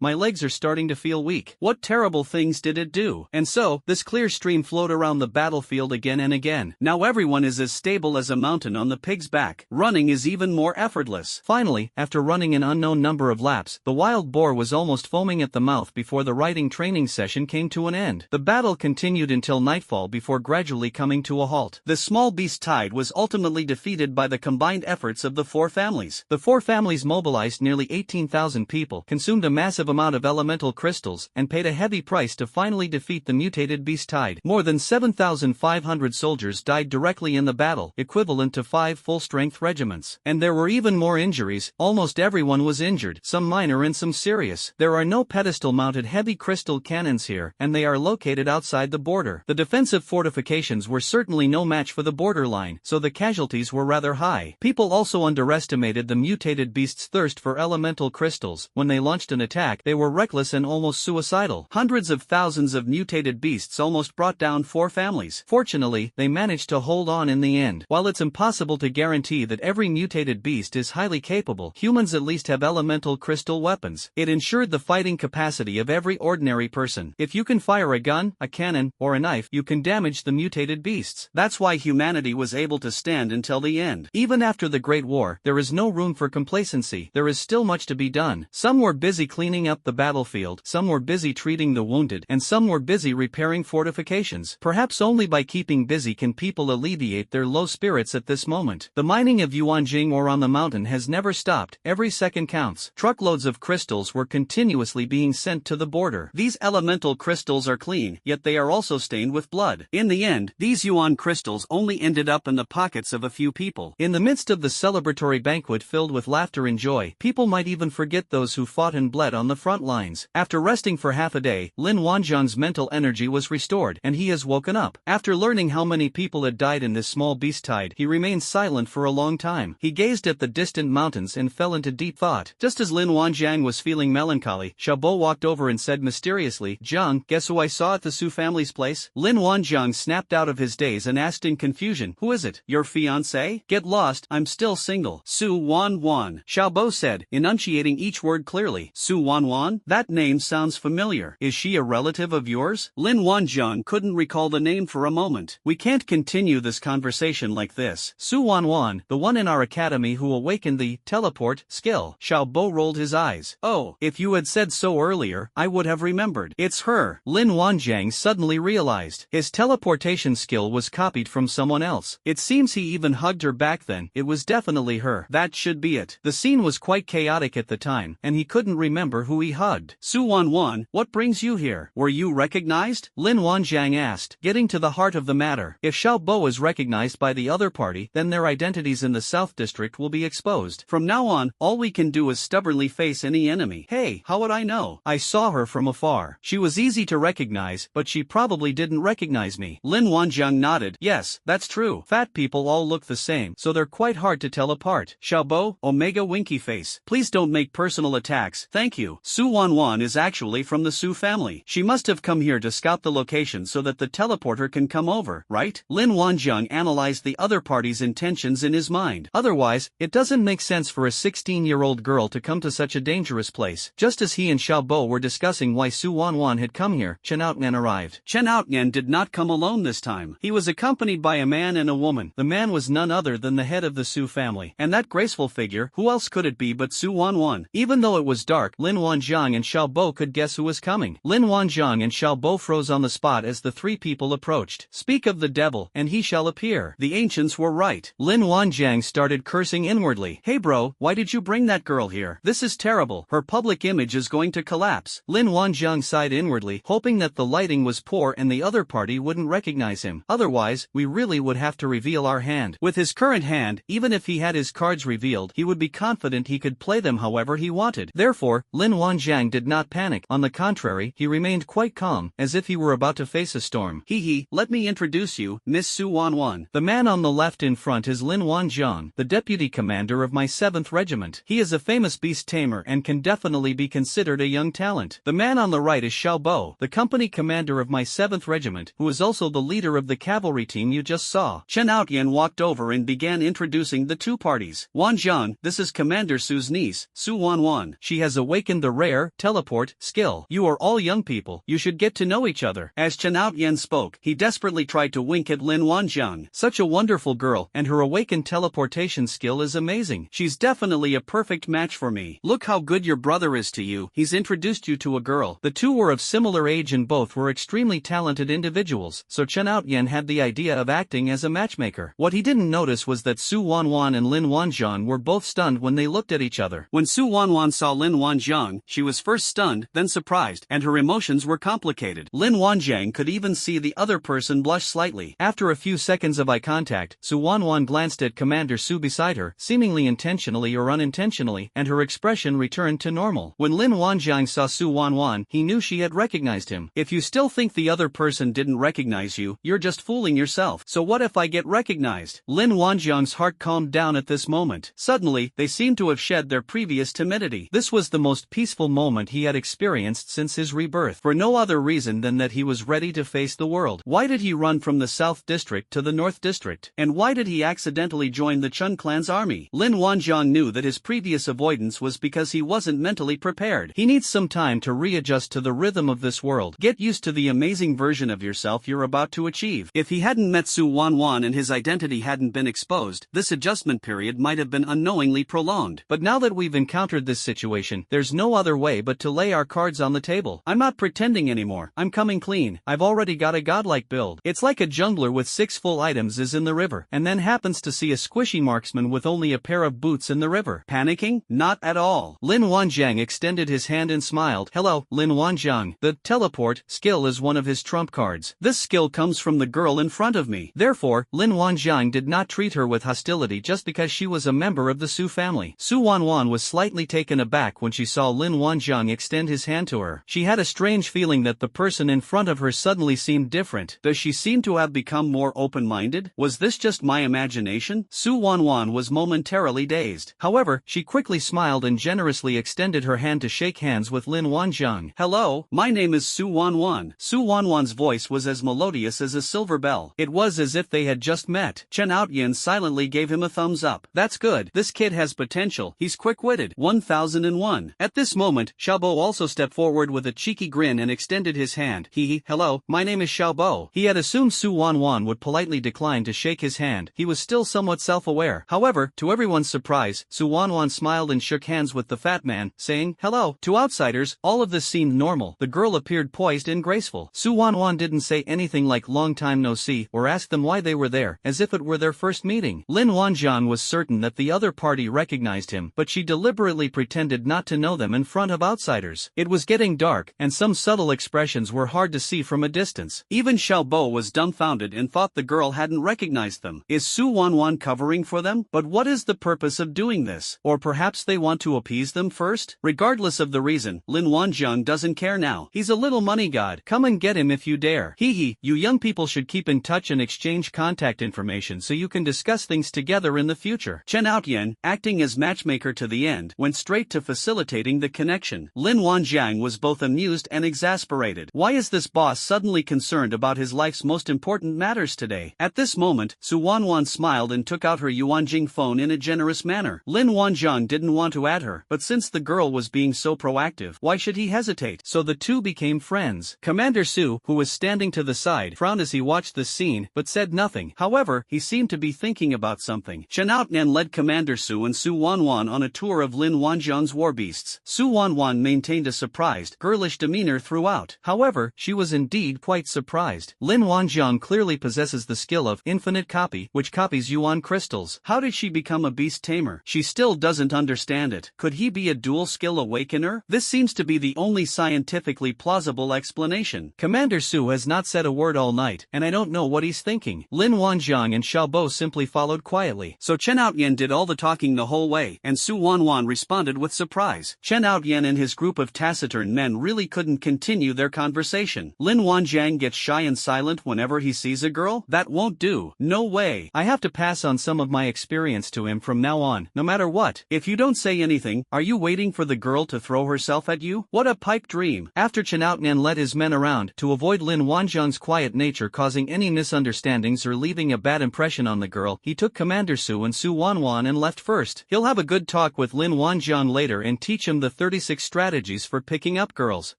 my legs are starting to feel weak. What terrible things did it do? And so, this clear stream flowed around the battlefield again and again. Now everyone is as stable as a mountain on the pig's back. Running is even more effortless. Finally, after running an unknown number of laps, the wild boar was almost foaming at the mouth before the riding training session came to an end. The battle continued until nightfall before gradually coming to a halt. The small beast tide was ultimately defeated by the combined efforts of the 4 families. The 4 families mobilized nearly 18,000 people, consumed a massive amount of elemental crystals, and paid a heavy price to finally defeat the mutated beast tide. More than 7,500 soldiers died directly in the battle, equivalent to 5 full-strength regiments. And there were even more injuries. Almost everyone was injured, some minor and some serious. There are no pedestal-mounted heavy crystal cannons here, and they are located outside the border. The defensive fortifications were certainly no match for the borderline, so the casualties were rather high. People also underestimated the mutated beast's thirst for elemental crystals. When they launched an attack, they were reckless and almost suicidal. Hundreds of thousands of mutated beasts almost brought down 4 families. Fortunately, they managed to hold on in the end. While it's impossible to guarantee that every mutated beast is highly capable, humans at least have elemental crystal weapons. It ensured the fighting capacity of every ordinary person. If you can fire a gun, a cannon, or a knife, you can damage the mutated beasts. That's why humanity was able to stand until the end. Even after the Great War, there is no room for complacency. There is still much to be done. Some were busy cleaning up the battlefield, some were busy treating the wounded, and some were busy repairing fortifications. Perhaps only by keeping busy can people alleviate their low spirits at this moment. The mining of Yuanjing ore on the mountain has never stopped. Every second counts. Truckloads of crystals were continuously being sent to the border. These elemental crystals are clean, yet they are also stained with blood. In the end, these yuan crystals only ended up in the pockets of a few people. In the midst of the celebratory banquet filled with laughter and joy, people might even forget those who fought and bled on the front lines. After resting for half a day, Lin Wanzhang's mental energy was restored, and he has woken up. After learning how many people had died in this small beast tide, he remained silent for a long time. He gazed at the distant mountains and fell into deep thought. Just as Lin Wanzhang was feeling melancholy, Xiaobo walked over and said mysteriously, Zhang, guess who I saw at the Su family's place? Lin Wanzhang snapped out of his daze and asked in confusion, who is it? Your fiancé? Get lost, I'm still single. Su Wanwan. Xiaobo said, enunciating each word clearly. Su Wanwan? That name sounds familiar. Is she a relative of yours? Lin Wanzhang couldn't recall the name for a moment. We can't continue this conversation like this. Su Wanwan, the one in our academy who awakened the teleport skill. Xiaobo rolled his eyes. Oh, if you had said so earlier, I would have remembered. It's her. Lin Wanzhang suddenly realized his teleportation skill was copied from someone else. It seems he even hugged her back then. It was definitely her. That should be it. The scene was quite chaotic at the time, and he couldn't remember who he hugged. Su Wanwan, what brings you here? Were you recognized? Lin Wanjiang asked, getting to the heart of the matter. If Xiao Bo is recognized by the other party, then their identities in the South District will be exposed. From now on, all we can do is stubbornly face any enemy. Hey, how would I know? I saw her from afar. She was easy to recognize, but she probably didn't recognize me. Lin Wanjiang nodded. Yes, that's true. Fat people all look the same, so they're quite hard to tell apart. Xiao Bo, Omega Winky Face. Please don't make personal attacks. Thank you. Su Wanwan is actually from the Su family. She must have come here to scout the location so that the teleporter can come over, right? Lin Wanjiang analyzed the other party's intentions in his mind. Otherwise, it doesn't make sense for a 16-year-old girl to come to such a dangerous place. Just as he and Xiao Bo were discussing why Su Wanwan had come here, Chen Outnian arrived. Chen Outnian did not come alone this time. He was accompanied by a man and a woman. The man was none other than the head of the Su family. And that graceful figure, who else could it be but Su Wanwan? Even though it was dark, Lin Wanjiang and Xiao Bo could guess who was coming. Lin Wanjiang and Xiao Bo froze on the spot as the three people approached. Speak of the devil, and he shall appear. The ancients were right. Lin Wanjiang started cursing inwardly. Hey bro, why did you bring that girl here? This is terrible. Her public image is going to collapse. Lin Wanjiang sighed inwardly, hoping that the lighting was poor and the other party wouldn't recognize him. Otherwise, we really would have to reveal our hand. With his current hand, even if he had his cards revealed, he would be confident he could play them however he wanted. Therefore, Lin Wanjiang did not panic. On the contrary, he remained quite calm, as if he were about to face a storm. Hee, let me introduce you, Miss Su Wanwan. The man on the left in front is Lin Wanjiang, the deputy commander of my 7th regiment. He is a famous beast tamer and can definitely be considered a young talent. The man on the right is Xiao Bo, the company commander of my 7th regiment, who is also the leader of the cavalry team you just saw. Chen Outyan walked over and began introducing the two parties. Wanjiang, this is Commander Su's niece, Su Wanwan. She has awakened the rare teleport skill. You are all young people. You should get to know each other. As Chen Outyan spoke, he desperately tried to wink at Lin Wanjiang. Such a wonderful girl, and her awakened teleportation skill is amazing. She's definitely a perfect match for me. Look how good your brother is to you. He's introduced you to a girl. The two were of similar age and both were extremely talented individuals, so Chen Outyan had the idea of acting as a matchmaker. What he didn't notice was that Su Wanwan and Lin Wanjiang were both stunned when they looked at each other. When Su Wanwan saw Lin Wanjiang, she was first stunned, then surprised, and her emotions were complicated. Lin Wanjiang could even see the other person blush slightly. After a few seconds of eye contact, Su Wanwan glanced at Commander Su beside her, seemingly intentionally or unintentionally, and her expression returned to normal. When Lin Wanjiang saw Su Wanwan, he knew she had recognized him. If you still think the other person didn't recognize you, you're just fooling yourself. So what if I get recognized? Lin Wanjiang's heart calmed down at this moment. Suddenly, they seemed to have shed their previous timidity. This was the most peaceful moment he had experienced since his rebirth, for no other reason than that he was ready to face the world. Why did he run from the South District to the North District? And why did he accidentally join the Chun clan's army? Lin Wanjiang knew that his previous avoidance was because he wasn't mentally prepared. He needs some time to readjust to the rhythm of this world. Get used to the amazing version of yourself you're about to achieve. If he hadn't met Su Wanwan and his identity hadn't been exposed, this adjustment period might have been unknowingly prolonged. But now that we've encountered this situation, there's no other way but to lay our cards on the table. I'm not pretending anymore. I'm coming clean. I've already got a godlike build. It's like a jungler with 6 full items is in the river, and then happens to see a squishy marksman with only a pair of boots in the river. Panicking? Not at all. Lin Wanjiang extended his hand and smiled. Hello, Lin Wanjiang. The teleport skill is one of his trump cards. This skill comes from the girl in front of me. Therefore, Lin Wanjiang did not treat her with hostility just because she was a member of the Su family. Su Wanwan was slightly taken aback when she saw Lin Wanjiang extend his hand to her. She had a strange feeling that the person in front of her suddenly seemed different. Does she seem to have become more open-minded? Was this just my imagination? Su Wanwan was momentarily dazed. However, she quickly smiled and generously extended her hand to shake hands with Lin Wanjiang. Hello, my name is Su Wanwan. Su Wanwan's voice was as melodious as a silver bell. It was as if they had just met. Chen Outyan silently gave him a thumbs up. That's good. This kid has potential. He's quick-witted. 1001. At this moment, Xiao Bo also stepped forward with a cheeky grin and extended his hand. Hello, my name is Xiao Bo. He had assumed Su Wanwan would politely decline to shake his hand. He was still somewhat self-aware. However, to everyone's surprise, Su Wanwan smiled and shook hands with the fat man, saying, hello. To outsiders, all of this seemed normal. The girl appeared poised and graceful. peaceful. Su Wanwan didn't say anything like long time no see or ask them why they were there, as if it were their first meeting. Lin Wanjian was certain that the other party recognized him, but she deliberately pretended not to know them in front of outsiders. It was getting dark, and some subtle expressions were hard to see from a distance. Even Xiaobo was dumbfounded and thought the girl hadn't recognized them. Is Su Wanwan covering for them? But what is the purpose of doing this? Or perhaps they want to appease them first? Regardless of the reason, Lin Wanjian doesn't care now. He's a little money god. Come and get him if you dare. Hee, you young people should keep in touch and exchange contact information so you can discuss things together in the future. Chen Outyen, acting as matchmaker to the end, went straight to facilitating the connection. Lin Wanjiang was both amused and exasperated. Why is this boss suddenly concerned about his life's most important matters today? At this moment, Su Wanwan smiled and took out her Yuanjing phone in a generous manner. Lin Wanjiang didn't want to add her, but since the girl was being so proactive, why should he hesitate? So the two became friends. Commander Su, who was standing to the side, frowned as he watched the scene, but said nothing. However, he seemed to be thinking about something. Chen Outnan led Commander Su and Su Wanwan on a tour of Lin Wanjiang's warbeasts. Su Wanwan maintained a surprised, girlish demeanor throughout. However, she was indeed quite surprised. Lin Wanjiang clearly possesses the skill of infinite copy, which copies Yuan crystals. How did she become a beast tamer? She still doesn't understand it. Could he be a dual skill awakener? This seems to be the only scientifically plausible explanation. Commander Su has not said a word all night, and I don't know what he's thinking. Lin Wanjiang and Xiaobo simply followed quietly. So Chen Outyen did all the talking the whole way, and Su Wanwan responded with surprise. Chen Outyen and his group of taciturn men really couldn't continue their conversation. Lin Wanjiang gets shy and silent whenever he sees a girl? That won't do. No way. I have to pass on some of my experience to him from now on, no matter what. If you don't say anything, are you waiting for the girl to throw herself at you? What a pipe dream. After Chen Outnan led his men around to avoid Lin Wanjiang's quiet nature causing any misunderstandings or leaving a bad impression on the girl, he took Commander Su and Su Wanwan and left first. He'll have a good talk with Lin Wanjiang later and teach him the 36 strategies for picking up girls.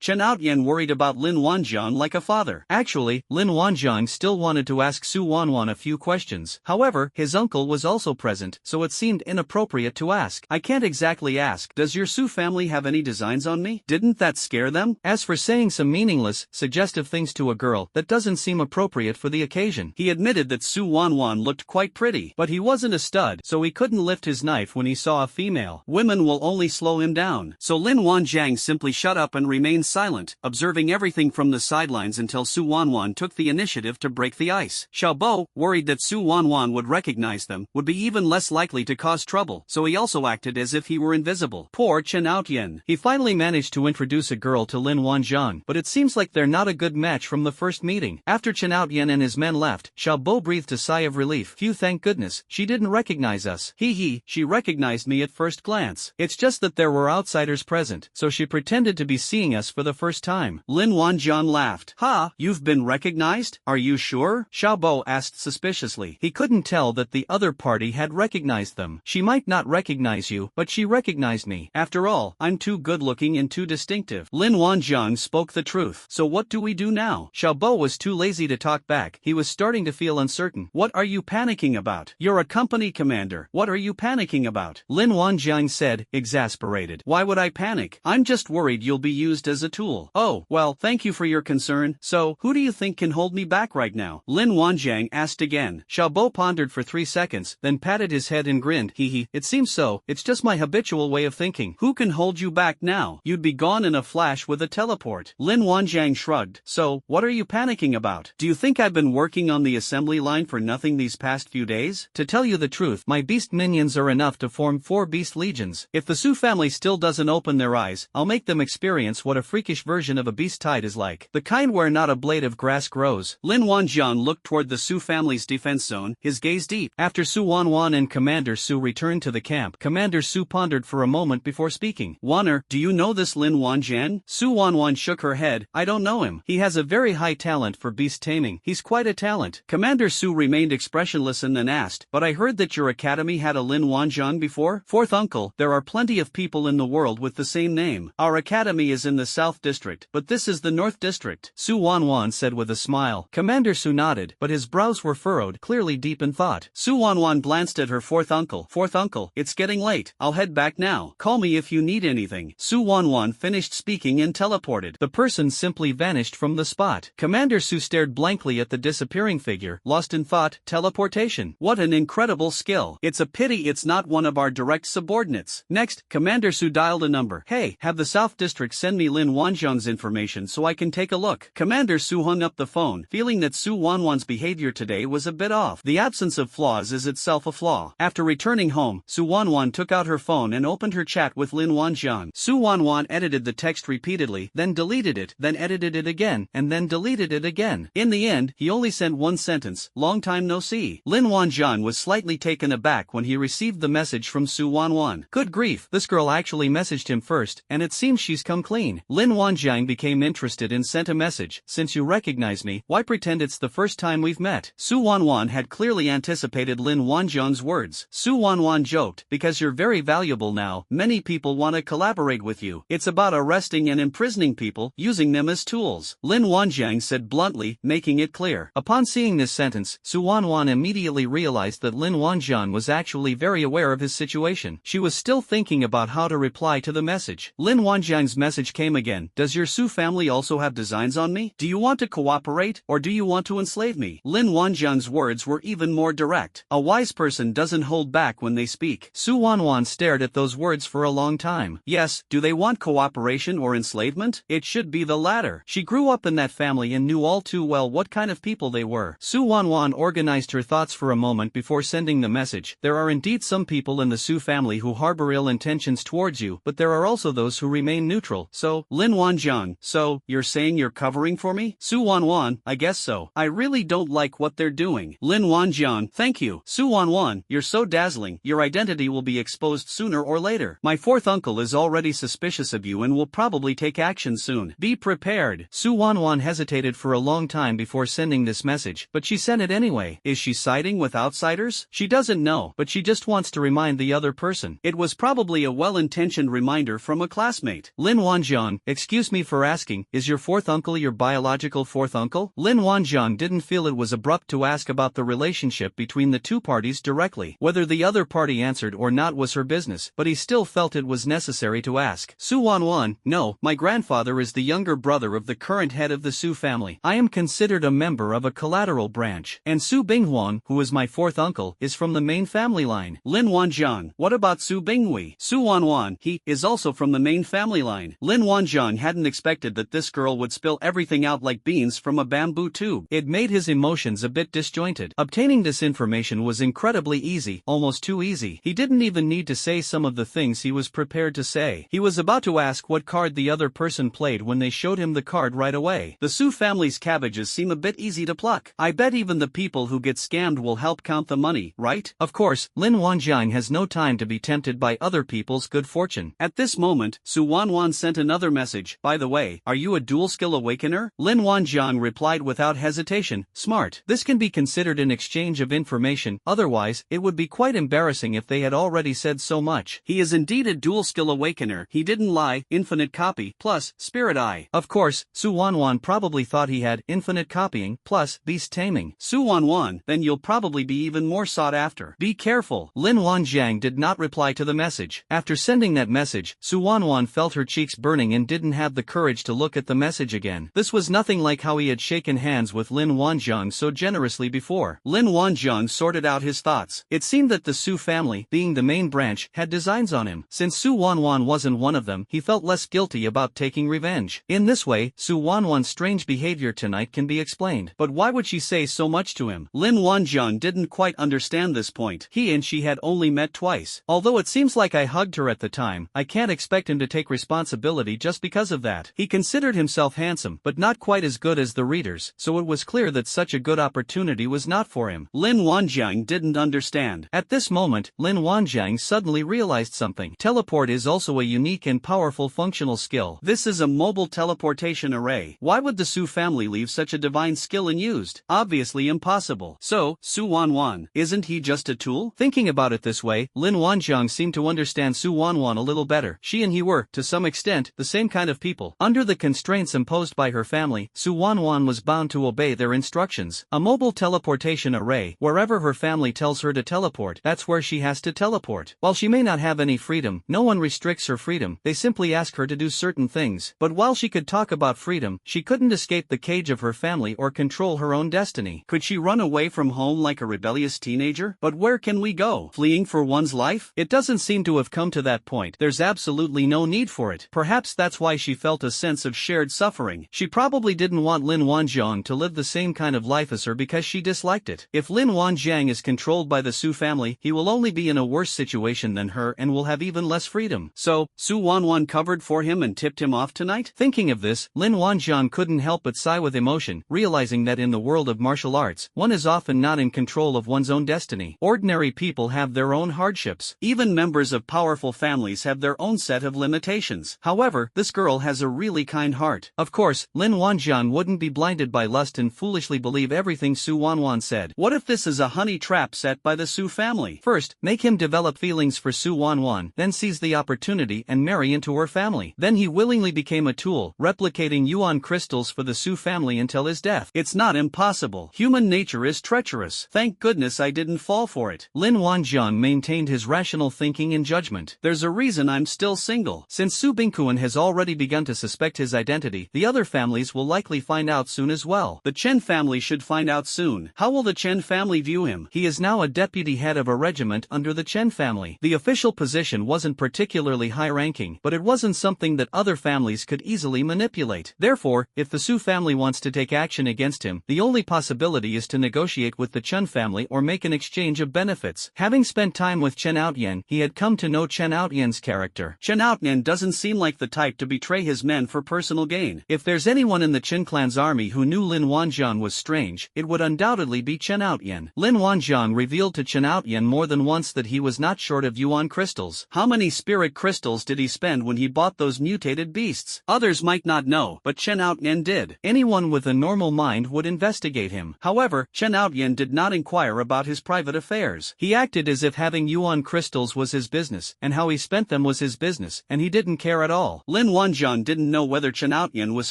Chen Outyen worried about Lin Wanjiang like a father. Actually, Lin Wanjiang still wanted to ask Su Wanwan a few questions. However, his uncle was also present, so it seemed inappropriate to ask. I can't exactly ask, does your Su family have any designs on me? Didn't that scare them? As for saying some meaningless, suggestive things to a girl, that doesn't seem appropriate for the occasion. He admitted that Su Wanwan looked quite pretty, but he wasn't a stud, so he couldn't lift his knife when he saw a female. Women will only slow him down. So Lin Wanjiang simply shut up and remained silent, observing everything from the sidelines until Su Wanwan took the initiative to break the ice. Xiaobo, worried that Su Wanwan would recognize them, would be even less likely to cause trouble, so he also acted as if he were invisible. Poor Chen Outyen. He finally managed to introduce a girl to Lin Wanjiang, but it seems like they're not a good match from the first meeting. After Chen Outyen and his men left, Xiaobo breathed a sigh of relief. Phew, thank goodness, she didn't recognize us. Hee, she recognized me at first glance. It's just that there were outsiders present, so she pretended to be seeing us for the first time. Lin Wanjiang laughed. Ha, you've been recognized? Are you sure? Xiaobo asked suspiciously. He couldn't tell that the other party had recognized them. She might not recognize you, but she recognized me. After all, I'm too good-looking and too distinctive. Lin Wanjiang spoke the truth. So what do we do now? Xiaobo was too lazy to talk back. He was starting to feel uncertain. What are you panicking about? You're a company commander. What are you panicking about? Lin Wanjiang said, exasperated. Why would I panic? I'm just worried you'll be used as a tool. Oh, well, thank you for your concern. So, who do you think can hold me back right now? Lin Wanjiang asked again. Xiaobo pondered for 3 seconds, then patted his head and grinned. Hee, it seems so. It's just my habitual way of thinking. Who can hold you back now? You'd be gone in a flash with a teleport. Lin Wanjiang shrugged. So, what are you panicking about? Do you think I've been working on the assembly line for nothing these past few days? To tell you the truth, my beast minions are enough to form 4 beast legions. If the Su family still doesn't open their eyes, I'll make them experience what a freakish version of a beast tide is like. The kind where not a blade of grass grows. Lin Wanjiang looked toward the Su family's defense zone, his gaze deep. After Su Wanwan and Commander Su returned to the camp, Commander Su pondered for a moment before speaking. Wanner, do you know this Lin Wanjian? Su Wanwan shook her head. I don't know him. He has a very high talent for beast taming. He's quite a talent. Commander Su remained expressionless and then asked, but I heard that your academy had a Lin Wanjian before? Fourth uncle, there are plenty of people in the world with the same name. Our academy is in the South District, but this is the North District, Su Wanwan said with a smile. Commander Su nodded, but his brows were furrowed, clearly deep in thought. Su Wanwan glanced at her fourth uncle. Fourth uncle, it's getting late. I'll head back now. Call me if you need anything. Su Wanwan finished speaking and teleported. The person simply vanished from the spot. Commander Su stared blankly at the disappearing figure, lost in thought. Teleportation. What an incredible skill. It's a pity it's not one of our direct subordinates. Next, Commander Su dialed a number. Hey, have the South District send me Lin Wanjiang's information so I can take a look. Commander Su hung up the phone, feeling that Su Wanwan's behavior today was a bit off. The absence of flaws is itself a flaw. After returning home, Su Wanwan took out her phone and opened her chat with Lin Wanjiang. Su Wanwan edited the text repeatedly, then deleted it, then edited it again, and then deleted it again. In the end, he only sent one sentence, long time no see. Lin Wanjiang was slightly taken aback when he received the message from Su Wanwan. Good grief, this girl actually messaged him first, and it seems she's come clean. Lin Wanjiang became interested and sent a message. Since you recognize me, why pretend it's the first time we've met? Su Wanwan had clearly anticipated Lin Wanjiang's words. Su Wanwan joked, because you're very valuable now, many people want to collaborate with you. It's about arresting and imprisoning people, using them as tools. Lin Wanjiang said bluntly, making it clear. Upon seeing this sentence, Su Wanwan immediately realized that Lin Wanjiang was actually very aware of his situation. She was still thinking about how to reply to the message. Lin Wanjiang's message came again. Does your Su family also have designs on me? Do you want to cooperate, or do you want to enslave me? Lin Wanjiang's words were even more direct. A wise person doesn't hold back when they speak. Su Wanwan stared at those words for a long time. Yes, do they want cooperation or enslavement? It should be the latter. She grew up in that family and knew all too well what kind of people they were. Su Wanwan organized her thoughts for a moment before sending the message. There are indeed some people in the Su family who harbor ill intentions towards you, but there are also those who remain neutral. So, Lin Wanjiang, so, you're saying you're covering for me? Su Wanwan, I guess so. I really don't like what they're doing. Lin Wanjiang, thank you. Su Wanwan, you're so dazzling, your identity will be exposed sooner or later. My fourth uncle is already suspicious of you and will probably take action soon. Be prepared. Su Wanwan hesitated for a long time before sending this message, but she sent it anyway. Is she siding with outsiders? She doesn't know, but she just wants to remind the other person. It was probably a well-intentioned reminder from a classmate. Lin Wanjiang, excuse me for asking, is your fourth uncle your biological fourth uncle? Lin Wanjiang didn't feel it was abrupt to ask about the relationship between the two parties directly. Whether the other party answered or not was her business, but he still felt it was necessary to ask. Su Wanwan, no, my grandfather is the younger brother of the current head of the Su family. I am considered a member of a collateral branch, and Su Binghuan, who is my fourth uncle, is from the main family line. Lin Wanjiang, what about Su Binghui? Su Wanwan, he is also from the main family line. Lin Wanjiang hadn't expected that this girl would spill everything out like beans from a bamboo tube. It made his emotions a bit disjointed. Obtaining this information was incredibly easy, almost too easy. He didn't even need to say some of the things he was prepared to say. He was about to ask what card the other person played when they showed him the card right away. The Su family's cabbages seem a bit easy to pluck. I bet even the people who get scammed will help count the money, right? Of course, Lin Wanjiang has no time to be tempted by other people's good fortune. At this moment, Su Wanwan sent another message. By the way, are you a dual skill awakener? Lin Wanjiang replied without hesitation, smart. This can be considered an exchange of information, otherwise, it would be quite embarrassing if they had already said so much. He is indeed a dual skill awakener. He didn't lie, infinite copy, plus, spirit eye. Of course, Su Wanwan probably thought he had infinite copying, plus, beast taming. Su Wanwan, then you'll probably be even more sought after. Be careful. Lin Wanjiang did not reply to the message. After sending that message, Su Wanwan felt her cheeks burning and didn't have the courage to look at the message again. This was nothing like how he had shaken hands with Lin Wanjiang so generously before. Lin Wanjiang sorted out his thoughts. It seemed that the Su family, being the main branch, had designs on him. Since Su Wanwan wasn't one of them, he felt less guilty about taking revenge. In this way, Su Wanwan's strange behavior tonight can be explained. But why would she say so much to him? Lin Wanjiang didn't quite understand this point. He and she had only met twice. Although it seems like I hugged her at the time, I can't expect him to take responsibility just because of that. He considered himself handsome, but not quite as good as the readers, so it was clear that such a good opportunity was not for him. Lin Wanjiang didn't understand. At this moment, Lin Wanjiang suddenly realized something. Teleport is also a unique and powerful functional skill. This is a mobile teleportation array. Why would the Su family leave such a divine skill unused? Obviously impossible. So, Su Wanwan, isn't he just a tool? Thinking about it this way, Lin Wanjiang seemed to understand Su Wanwan a little better. She and he were, to some extent, the same kind of people. Under the constraints imposed by her family, Su Wanwan was bound to obey their instructions. A mobile teleportation array, wherever her family tells her to teleport, that's where she has to teleport. While she may not have any freedom, no one restricts her freedom, they simply ask her to do certain things. But while she could talk about about freedom, she couldn't escape the cage of her family or control her own destiny. Could she run away from home like a rebellious teenager? But where can we go? Fleeing for one's life? It doesn't seem to have come to that point. There's absolutely no need for it. Perhaps that's why she felt a sense of shared suffering. She probably didn't want Lin Wanjiang to live the same kind of life as her because she disliked it. If Lin Wanjiang is controlled by the Su family, he will only be in a worse situation than her and will have even less freedom. So, Su Wanwan covered for him and tipped him off tonight? Thinking of this, Lin Wanjiang couldn't help but sigh with emotion, realizing that in the world of martial arts, one is often not in control of one's own destiny. Ordinary people have their own hardships. Even members of powerful families have their own set of limitations. However, this girl has a really kind heart. Of course, Lin Wanjiang wouldn't be blinded by lust and foolishly believe everything Su Wanwan said. What if this is a honey trap set by the Su family? First, make him develop feelings for Su Wanwan, then seize the opportunity and marry into her family. Then he willingly became a tool, replicating yuan crystals for the Su family until his death. It's not impossible. Human nature is treacherous. Thank goodness I didn't fall for it. Lin Wanjiang maintained his rational thinking and judgment. There's a reason I'm still single. Since Su Bingkuan has already begun to suspect his identity, the other families will likely find out soon as well. The Chen family should find out soon. How will the Chen family view him? He is now a deputy head of a regiment under the Chen family. The official position wasn't particularly high-ranking, but it wasn't something that other families could easily manipulate. Therefore, if the Su family wants to take action against him, the only possibility is to negotiate with the Chen family or make an exchange of benefits. Having spent time with Chen Outyan, he had come to know Chen Outyan's character. Chen Outyan doesn't seem like the type to betray his men for personal gain. If there's anyone in the Chen clan's army who knew Lin Wanjiang was strange, it would undoubtedly be Chen Outyan. Lin Wanjiang revealed to Chen Outyan more than once that he was not short of yuan crystals. How many spirit crystals did he spend when he bought those mutated beasts? Others might not know, but Chen Outyan did. Anyone with a normal mind would investigate him. However, Chen Outyan did not inquire about his private affairs. He acted as if having yuan crystals was his business, and how he spent them was his business, and he didn't care at all. Lin Wanjiang didn't know whether Chen Outyan was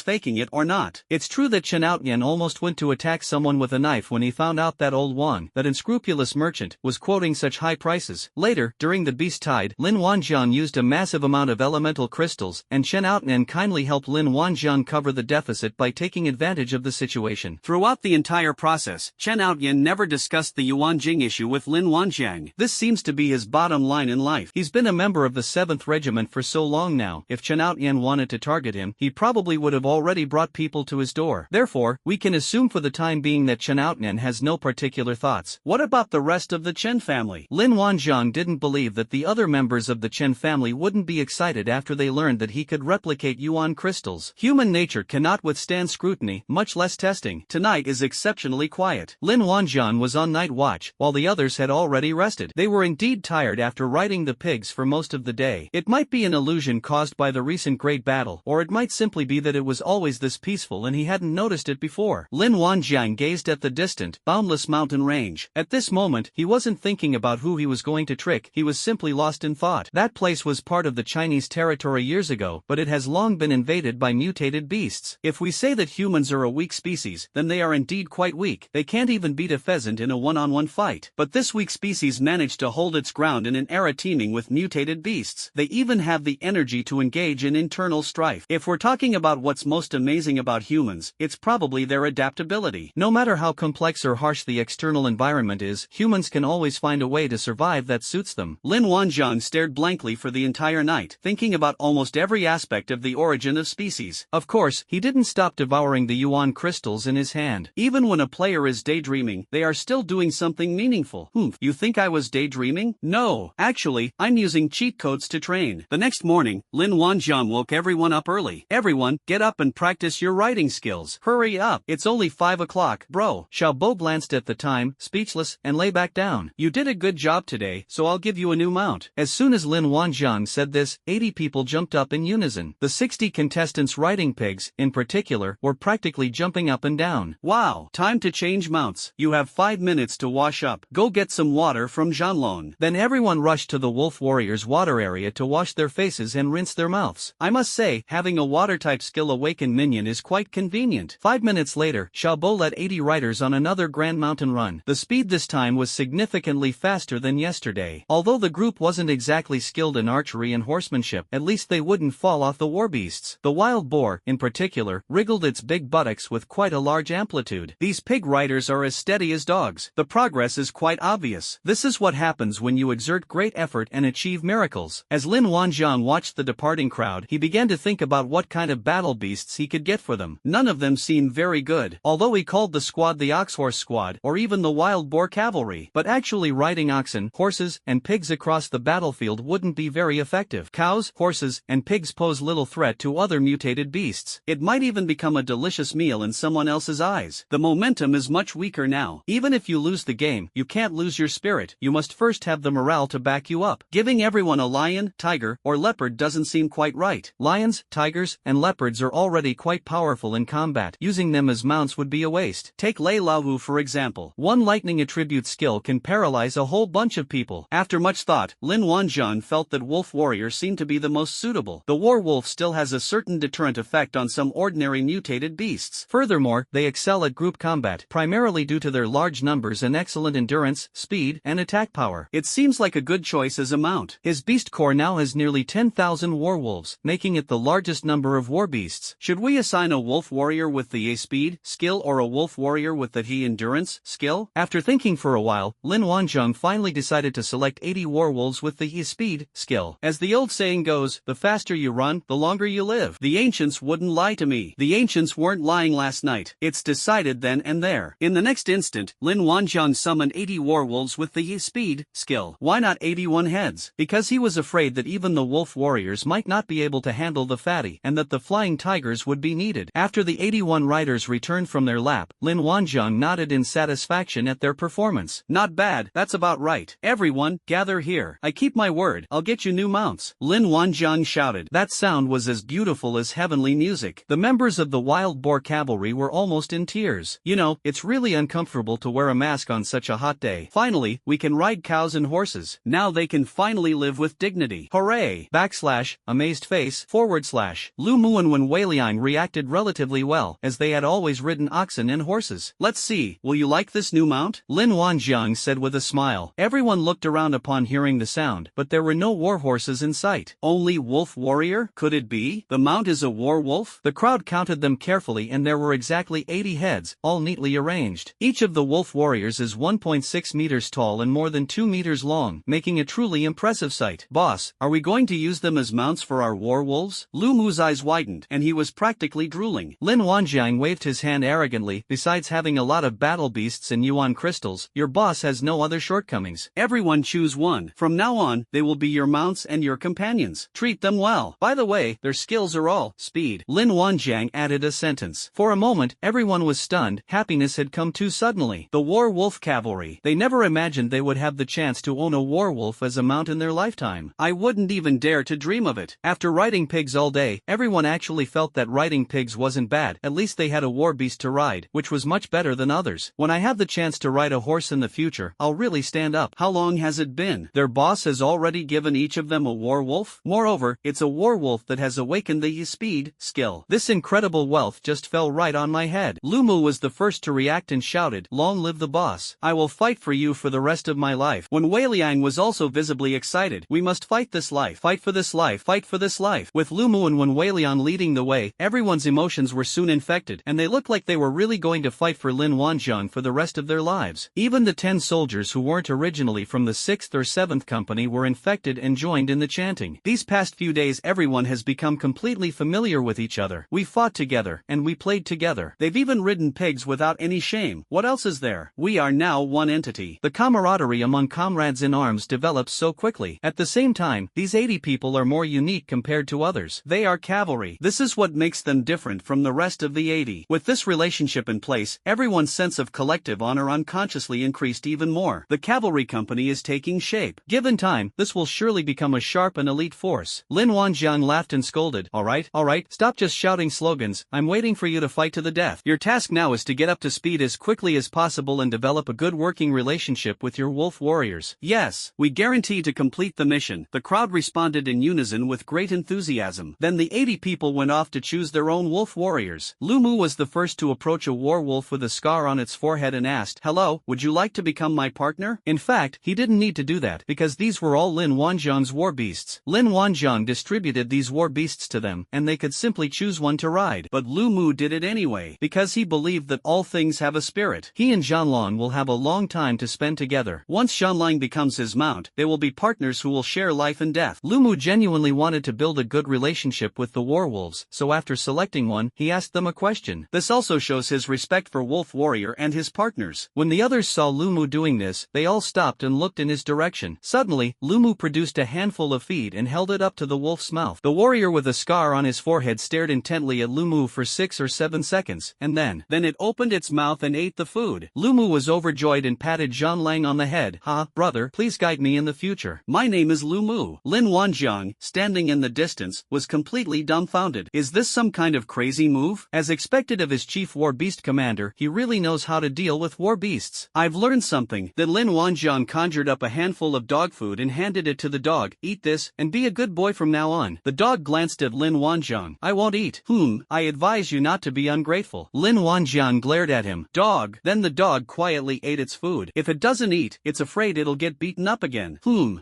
faking it or not. It's true that Chen Outyan almost went to attack someone with a knife when he found out that old Wang, that unscrupulous merchant, was quoting such high prices. Later, during the beast tide, Lin Wanjiang used a massive amount of elemental crystals, and Chen Outyan kindly helped Lin Wanjiang cover the deficit by taking advantage of the situation. Throughout the entire process, Chen Outyan never discussed the Yuan Jing issue with Lin Wanjiang. This seems to be his bottom line in life. He's been a member of the 7th Regiment for so long now. If Chen Outyan wanted to target him, he probably would have already brought people to his door. Therefore, we can assume for the time being that Chen Outyan has no particular thoughts. What about the rest of the Chen family? Lin Wanjiang didn't believe that the other members of the Chen family wouldn't be excited after they learned that he could replicate yuan crystals. Human nature cannot withstand scrutiny, much less testing. Tonight is exceptionally quiet. Lin Wanjiang was on night watch, while the others had already rested. They were indeed tired after riding the pigs for most of the day. It might be an illusion caused by the recent great battle, or it might simply be that it was always this peaceful and he hadn't noticed it before. Lin Wanjiang gazed at the distant, boundless mountain range. At this moment, he wasn't thinking about who he was going to trick, he was simply lost in thought. That place was part of the Chinese territory years ago, but it has long been invaded by mutated beasts. If we say that humans are a weak species, then they are indeed quite weak. They can't even beat a pheasant in a one-on-one fight. But this weak species managed to hold its ground in an era teeming with mutated beasts. They even have the energy to engage in internal strife. If we're talking about what's most amazing about humans, it's probably their adaptability. No matter how complex or harsh the external environment is, humans can always find a way to survive that suits them. Lin Wanjiang stared blankly for the entire night, thinking about almost every aspect of the origin of species. Of course, he didn't stop devouring the yuan crystals in his hand. Even when a player is daydreaming, they are still doing something meaningful. You think I was daydreaming? No. Actually, I'm using cheat codes to train. The next morning, Lin Wanjiang woke everyone up early. Everyone, get up and practice your writing skills. Hurry up. It's only 5 o'clock, bro. Xiaobo glanced at the time, speechless, and lay back down. You did a good job today, so I'll give you a new mount. As soon as Lin Wanjiang said this, 80 people jumped up in unison. The 60 contestants riding pigs, in particular, were practically jumping up and down. Wow, time to change mounts. You have 5 minutes to wash up. Go get some water from Zhanlong. Then everyone rushed to the wolf warriors' water area to wash their faces and rinse their mouths. I must say, having a water-type skill awakened minion is quite convenient. 5 minutes later, Xiaobo led 80 riders on another grand mountain run. The speed this time was significantly faster than yesterday. Although the group wasn't exactly skilled in archery and horsemanship, at least they wouldn't fall off the warbeasts. The wild boar boar, in particular, wriggled its big buttocks with quite a large amplitude. These pig riders are as steady as dogs. The progress is quite obvious. This is what happens when you exert great effort and achieve miracles. As Lin Wanjiang watched the departing crowd, he began to think about what kind of battle beasts he could get for them. None of them seemed very good, although he called the squad the Oxhorse Squad, or even the Wild Boar Cavalry. But actually riding oxen, horses, and pigs across the battlefield wouldn't be very effective. Cows, horses, and pigs pose little threat to other mutated beasts. It might even become a delicious meal in someone else's eyes. The momentum is much weaker now. Even if you lose the game, you can't lose your spirit. You must first have the morale to back you up. Giving everyone a lion, tiger, or leopard doesn't seem quite right. Lions, tigers, and leopards are already quite powerful in combat. Using them as mounts would be a waste. Take Lei Laowu for example. One lightning attribute skill can paralyze a whole bunch of people. After much thought, Lin Wanjiang felt that wolf warrior seemed to be the most suitable. The war wolf still has a certain deterrent effect on some ordinary mutated beasts. Furthermore, they excel at group combat, primarily due to their large numbers and excellent endurance, speed, and attack power. It seems like a good choice as a mount. His beast corps now has nearly 10,000 warwolves, making it the largest number of war beasts. Should we assign a wolf warrior with the Ye speed skill or a wolf warrior with the He endurance skill? After thinking for a while, Lin Wanjiang finally decided to select 80 warwolves with the He speed skill. As the old saying goes, the faster you run, the longer you live. The ancients wouldn't lie to me. The ancients weren't lying last night. It's decided then and there. In the next instant, Lin Wanjiang summoned 80 warwolves with the Ye speed skill. Why not 81 heads? Because he was afraid that even the wolf warriors might not be able to handle the fatty, and that the flying tigers would be needed. After the 81 riders returned from their lap, Lin Wanjiang nodded in satisfaction at their performance. Not bad, that's about right. Everyone, gather here. I keep my word, I'll get you new mounts. Lin Wanjiang shouted. That sound was as beautiful as heavenly music. The members of the Wild Boar Cavalry were almost in tears. You know, it's really uncomfortable to wear a mask on such a hot day. Finally, we can ride cows and horses. Now they can finally live with dignity. Hooray! Amazed face, Lu Mu and Wen Weiliang reacted relatively well, as they had always ridden oxen and horses. Let's see, will you like this new mount? Lin Wanjiang said with a smile. Everyone looked around upon hearing the sound, but there were no war horses in sight. Only wolf warrior? Could it be? The mount is a war wolf? The crowd counted them carefully and there were exactly 80 heads, all neatly arranged. Each of the wolf warriors is 1.6 meters tall and more than 2 meters long, making a truly impressive sight. Boss, are we going to use them as mounts for our war wolves? Lu Mu's eyes widened, and he was practically drooling. Lin Wanjiang waved his hand arrogantly. Besides having a lot of battle beasts and yuan crystals, your boss has no other shortcomings. Everyone choose one. From now on, they will be your mounts and your companions. Treat them well. By the way, their skills are all speed. Lin Wanjiang added a sentence. For a moment, everyone was stunned. Happiness had come too suddenly. The War Wolf Cavalry. They never imagined they would have the chance to own a war wolf as a mount in their lifetime. I wouldn't even dare to dream of it. After riding pigs all day, everyone actually felt that riding pigs wasn't bad. At least they had a war beast to ride, which was much better than others. When I have the chance to ride a horse in the future, I'll really stand up. How long has it been? Their boss has already given each of them a war wolf? Moreover, it's a war wolf that has awakened the speed skill. This incredible wealth just fell right on my head. Lu Mu was the first to react and shouted, "Long live the boss. I will fight for you for the rest of my life." When Weiliang was also visibly excited. We must fight this life. Fight for this life. Fight for this life. With Lu Mu and Wen Weiliang leading the way, everyone's emotions were soon infected, and they looked like they were really going to fight for Lin Wanjiang for the rest of their lives. Even the 10 soldiers who weren't originally from the 6th or 7th company were infected and joined in the chanting. These past few days everyone has become completely familiar with each other. We fought together, and we played together. They've even ridden pigs without any shame. What else is there? We are now one entity. The camaraderie among comrades in arms develops so quickly. At the same time, these 80 people are more unique compared to others. They are cavalry. This is what makes them different from the rest of the 80. With this relationship in place, everyone's sense of collective honor unconsciously increased even more. The cavalry company is taking shape. Given time, this will surely become a sharp and elite force. Lin Wanjiang laughed and scolded. All right, stop just shouting slogans. I'm waiting for you to fight to the death. Your task now is to get up to speed as quickly as possible and develop a good working relationship with your wolf warriors. Yes, we guarantee to complete the mission. The crowd responded in unison with great enthusiasm. Then the 80 people went off to choose their own wolf warriors. Lu Mu was the first to approach a war wolf with a scar on its forehead and asked, "Hello, would you like to become my partner?" In fact, he didn't need to do that, because these were all Lin Wanjiang's war beasts. Lin Wanjiang distributed these war beasts to them, and they could could simply choose one to ride. But Lu Mu did it anyway, because he believed that all things have a spirit. He and Zhanlang will have a long time to spend together. Once Zhanlang becomes his mount, they will be partners who will share life and death. Lu Mu genuinely wanted to build a good relationship with the werewolves, so after selecting one, he asked them a question. This also shows his respect for Wolf Warrior and his partners. When the others saw Lu Mu doing this, they all stopped and looked in his direction. Suddenly, Lu Mu produced a handful of feed and held it up to the wolf's mouth. The warrior with a scar on his forehead stared intently at Lu Mu for 6 or 7 seconds, and then it opened its mouth and ate the food. Lu Mu was overjoyed and patted Zhanlang on the head. Brother, please guide me in the future. My name is Lu Mu. Lin Wanjiang, standing in the distance, was completely dumbfounded. Is this some kind of crazy move? As expected of his chief war beast commander, he really knows how to deal with war beasts. I've learned something. Then Lin Wanjiang conjured up a handful of dog food and handed it to the dog. Eat this, and be a good boy from now on. The dog glanced at Lin Wanjiang. I won't eat. I advise you not to be ungrateful. Lin Wanjiang glared at him. Dog. Then the dog quietly ate its food. If it doesn't eat, it's afraid it'll get beaten up again.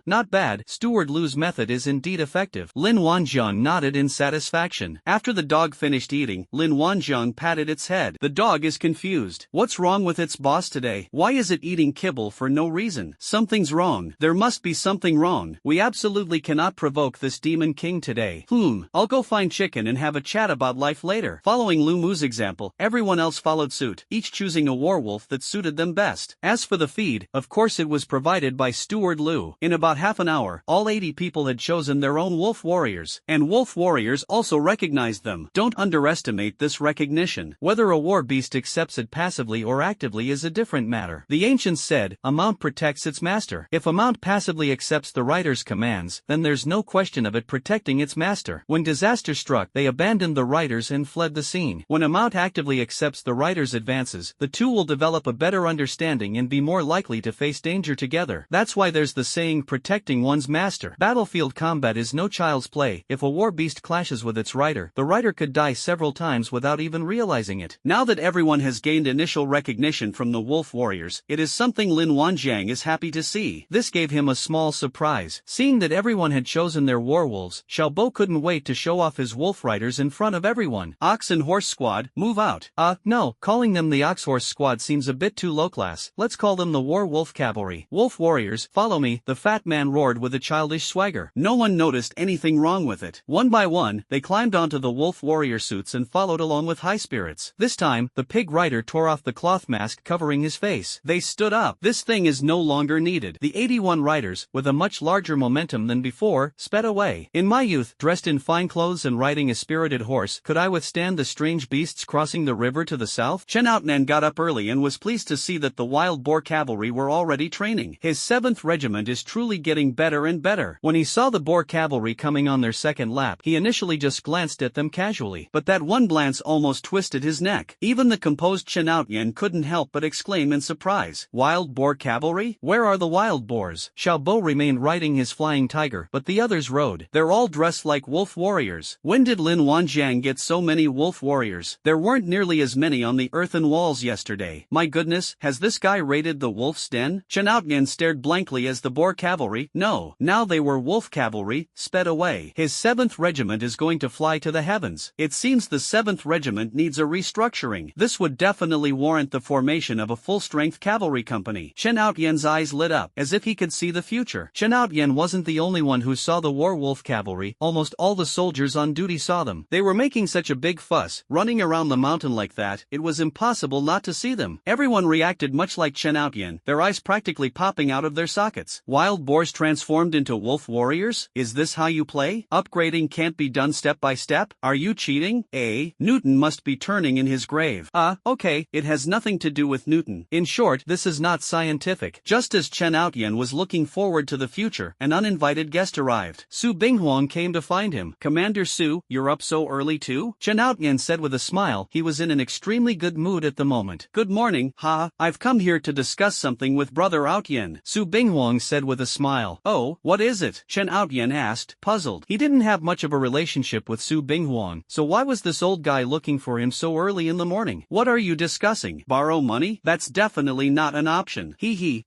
Not bad. Steward Lu's method is indeed effective. Lin Wanjiang nodded in satisfaction. After the dog finished eating, Lin Wanjiang patted its head. The dog is confused. What's wrong with its boss today? Why is it eating kibble for no reason? Something's wrong. There must be something wrong. We absolutely cannot provoke this demon king today. I'll go find chicken and have a chat about life later. Following Lu Mu's example, everyone else followed suit, each choosing a werewolf that suited them best. As for the feed, of course it was provided by Steward Lu. In about half an hour, all 80 people had chosen their own wolf warriors, and wolf warriors also recognized them. Don't underestimate this recognition. Whether a war beast accepts it passively or actively is a different matter. The ancients said, a mount protects its master. If a mount passively accepts the rider's commands, then there's no question of it protecting its master. When disaster struck, they abandoned the riders and fled the scene. When a mount actively accepts the rider's advances, the two will develop a better understanding and be more likely to face danger together. That's why there's the saying, protecting one's master. Battlefield combat is no child's play. If a war beast clashes with its rider, the rider could die several times without even realizing it. Now that everyone has gained initial recognition from the wolf warriors, it is something Lin Wanjiang is happy to see. This gave him a small surprise. Seeing that everyone had chosen their werewolves, Xiaobo couldn't wait to show off his wolf riders in front of everyone. Ox and horse squad, move out. No, calling them the ox horse squad seems a bit too low class. Let's call them the war wolf cavalry. Wolf warriors, follow me, the fat man roared with a childish swagger. No one noticed anything wrong with it. One by one, they climbed onto the wolf warrior suits and followed along with high spirits. This time, the pig rider tore off the cloth mask covering his face. They stood up. This thing is no longer needed. The 81 riders, with a much larger momentum than before, sped away. In my youth, dressed in fine clothes and riding a spirited horse, could I withstand the strange beasts crossing the river to the south? Chen Outnan got up early and was pleased to see that the wild boar cavalry were already training. His 7th regiment is truly getting better and better. When he saw the boar cavalry coming on their second lap, he initially just glanced at them casually, but that one glance almost twisted his neck. Even the composed Chen Outyan couldn't help but exclaim in surprise. Wild boar cavalry? Where are the wild boars? Xiaobo remained riding his flying tiger, but the others rode. They're all dressed like wolf warriors. When did Lin Wanjiang get so many wolf warriors? There weren't nearly as many on the earthen walls yesterday. My goodness, has this guy raided the wolf's den? Chen Outyan stared blankly as the boar cavalry, no, now they were wolf cavalry, sped away. His 7th regiment is going to fly to the heavens. It seems the 7th regiment needs a restructuring. This would definitely warrant the formation of a full-strength cavalry company. Chen Outyan's eyes lit up, as if he could see the future. Chen Outyan wasn't the only one who saw the war wolf cavalry. Almost all the soldiers on duty saw them. They were making such a big fuss, running around the mountain like that, it was impossible not to see them. Everyone reacted much like Chen Outyan, their eyes practically popping out of their sockets. Wild boars transformed into wolf warriors? Is this how you play? Upgrading can't be done step by step? Are you cheating? Newton must be turning in his grave. Okay, it has nothing to do with Newton. In short, this is not scientific. Just as Chen Outyan was looking forward to the future, an uninvited guest arrived. Su Binghuang came to find him. Commander Su, you're up so early too? Chen Outyan said with a smile. He was in an extremely good mood at the moment. Good morning, I've come here to discuss something with Brother Outyan. Su Binghuang said with a smile. Oh, what is it? Chen Outyan asked, puzzled. He didn't have much of a relationship with Su Binghuang, so why was this old guy looking for him so early in the morning? What are you discussing? Borrow money? That's definitely not an option.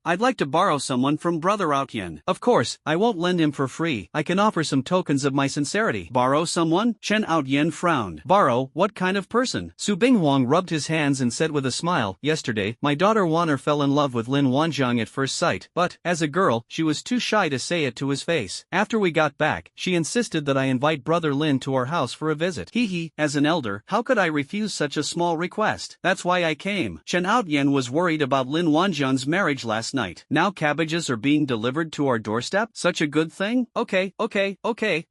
I'd like to borrow someone from Brother Outyan. Of course, I won't lend him for free. I can offer some tokens of my sincerity. Borrow someone? person? Chen Outyen frowned. Borrow, what kind of person? Su Binghuang rubbed his hands and said with a smile, yesterday, my daughter Wan'er fell in love with Lin Wanjiang at first sight, but, as a girl, she was too shy to say it to his face. After we got back, she insisted that I invite brother Lin to our house for a visit. Hee, as an elder, how could I refuse such a small request? That's why I came. Chen Outyen was worried about Lin Wanjiang's marriage last night. Now cabbages are being delivered to our doorstep? Such a good thing? Okay.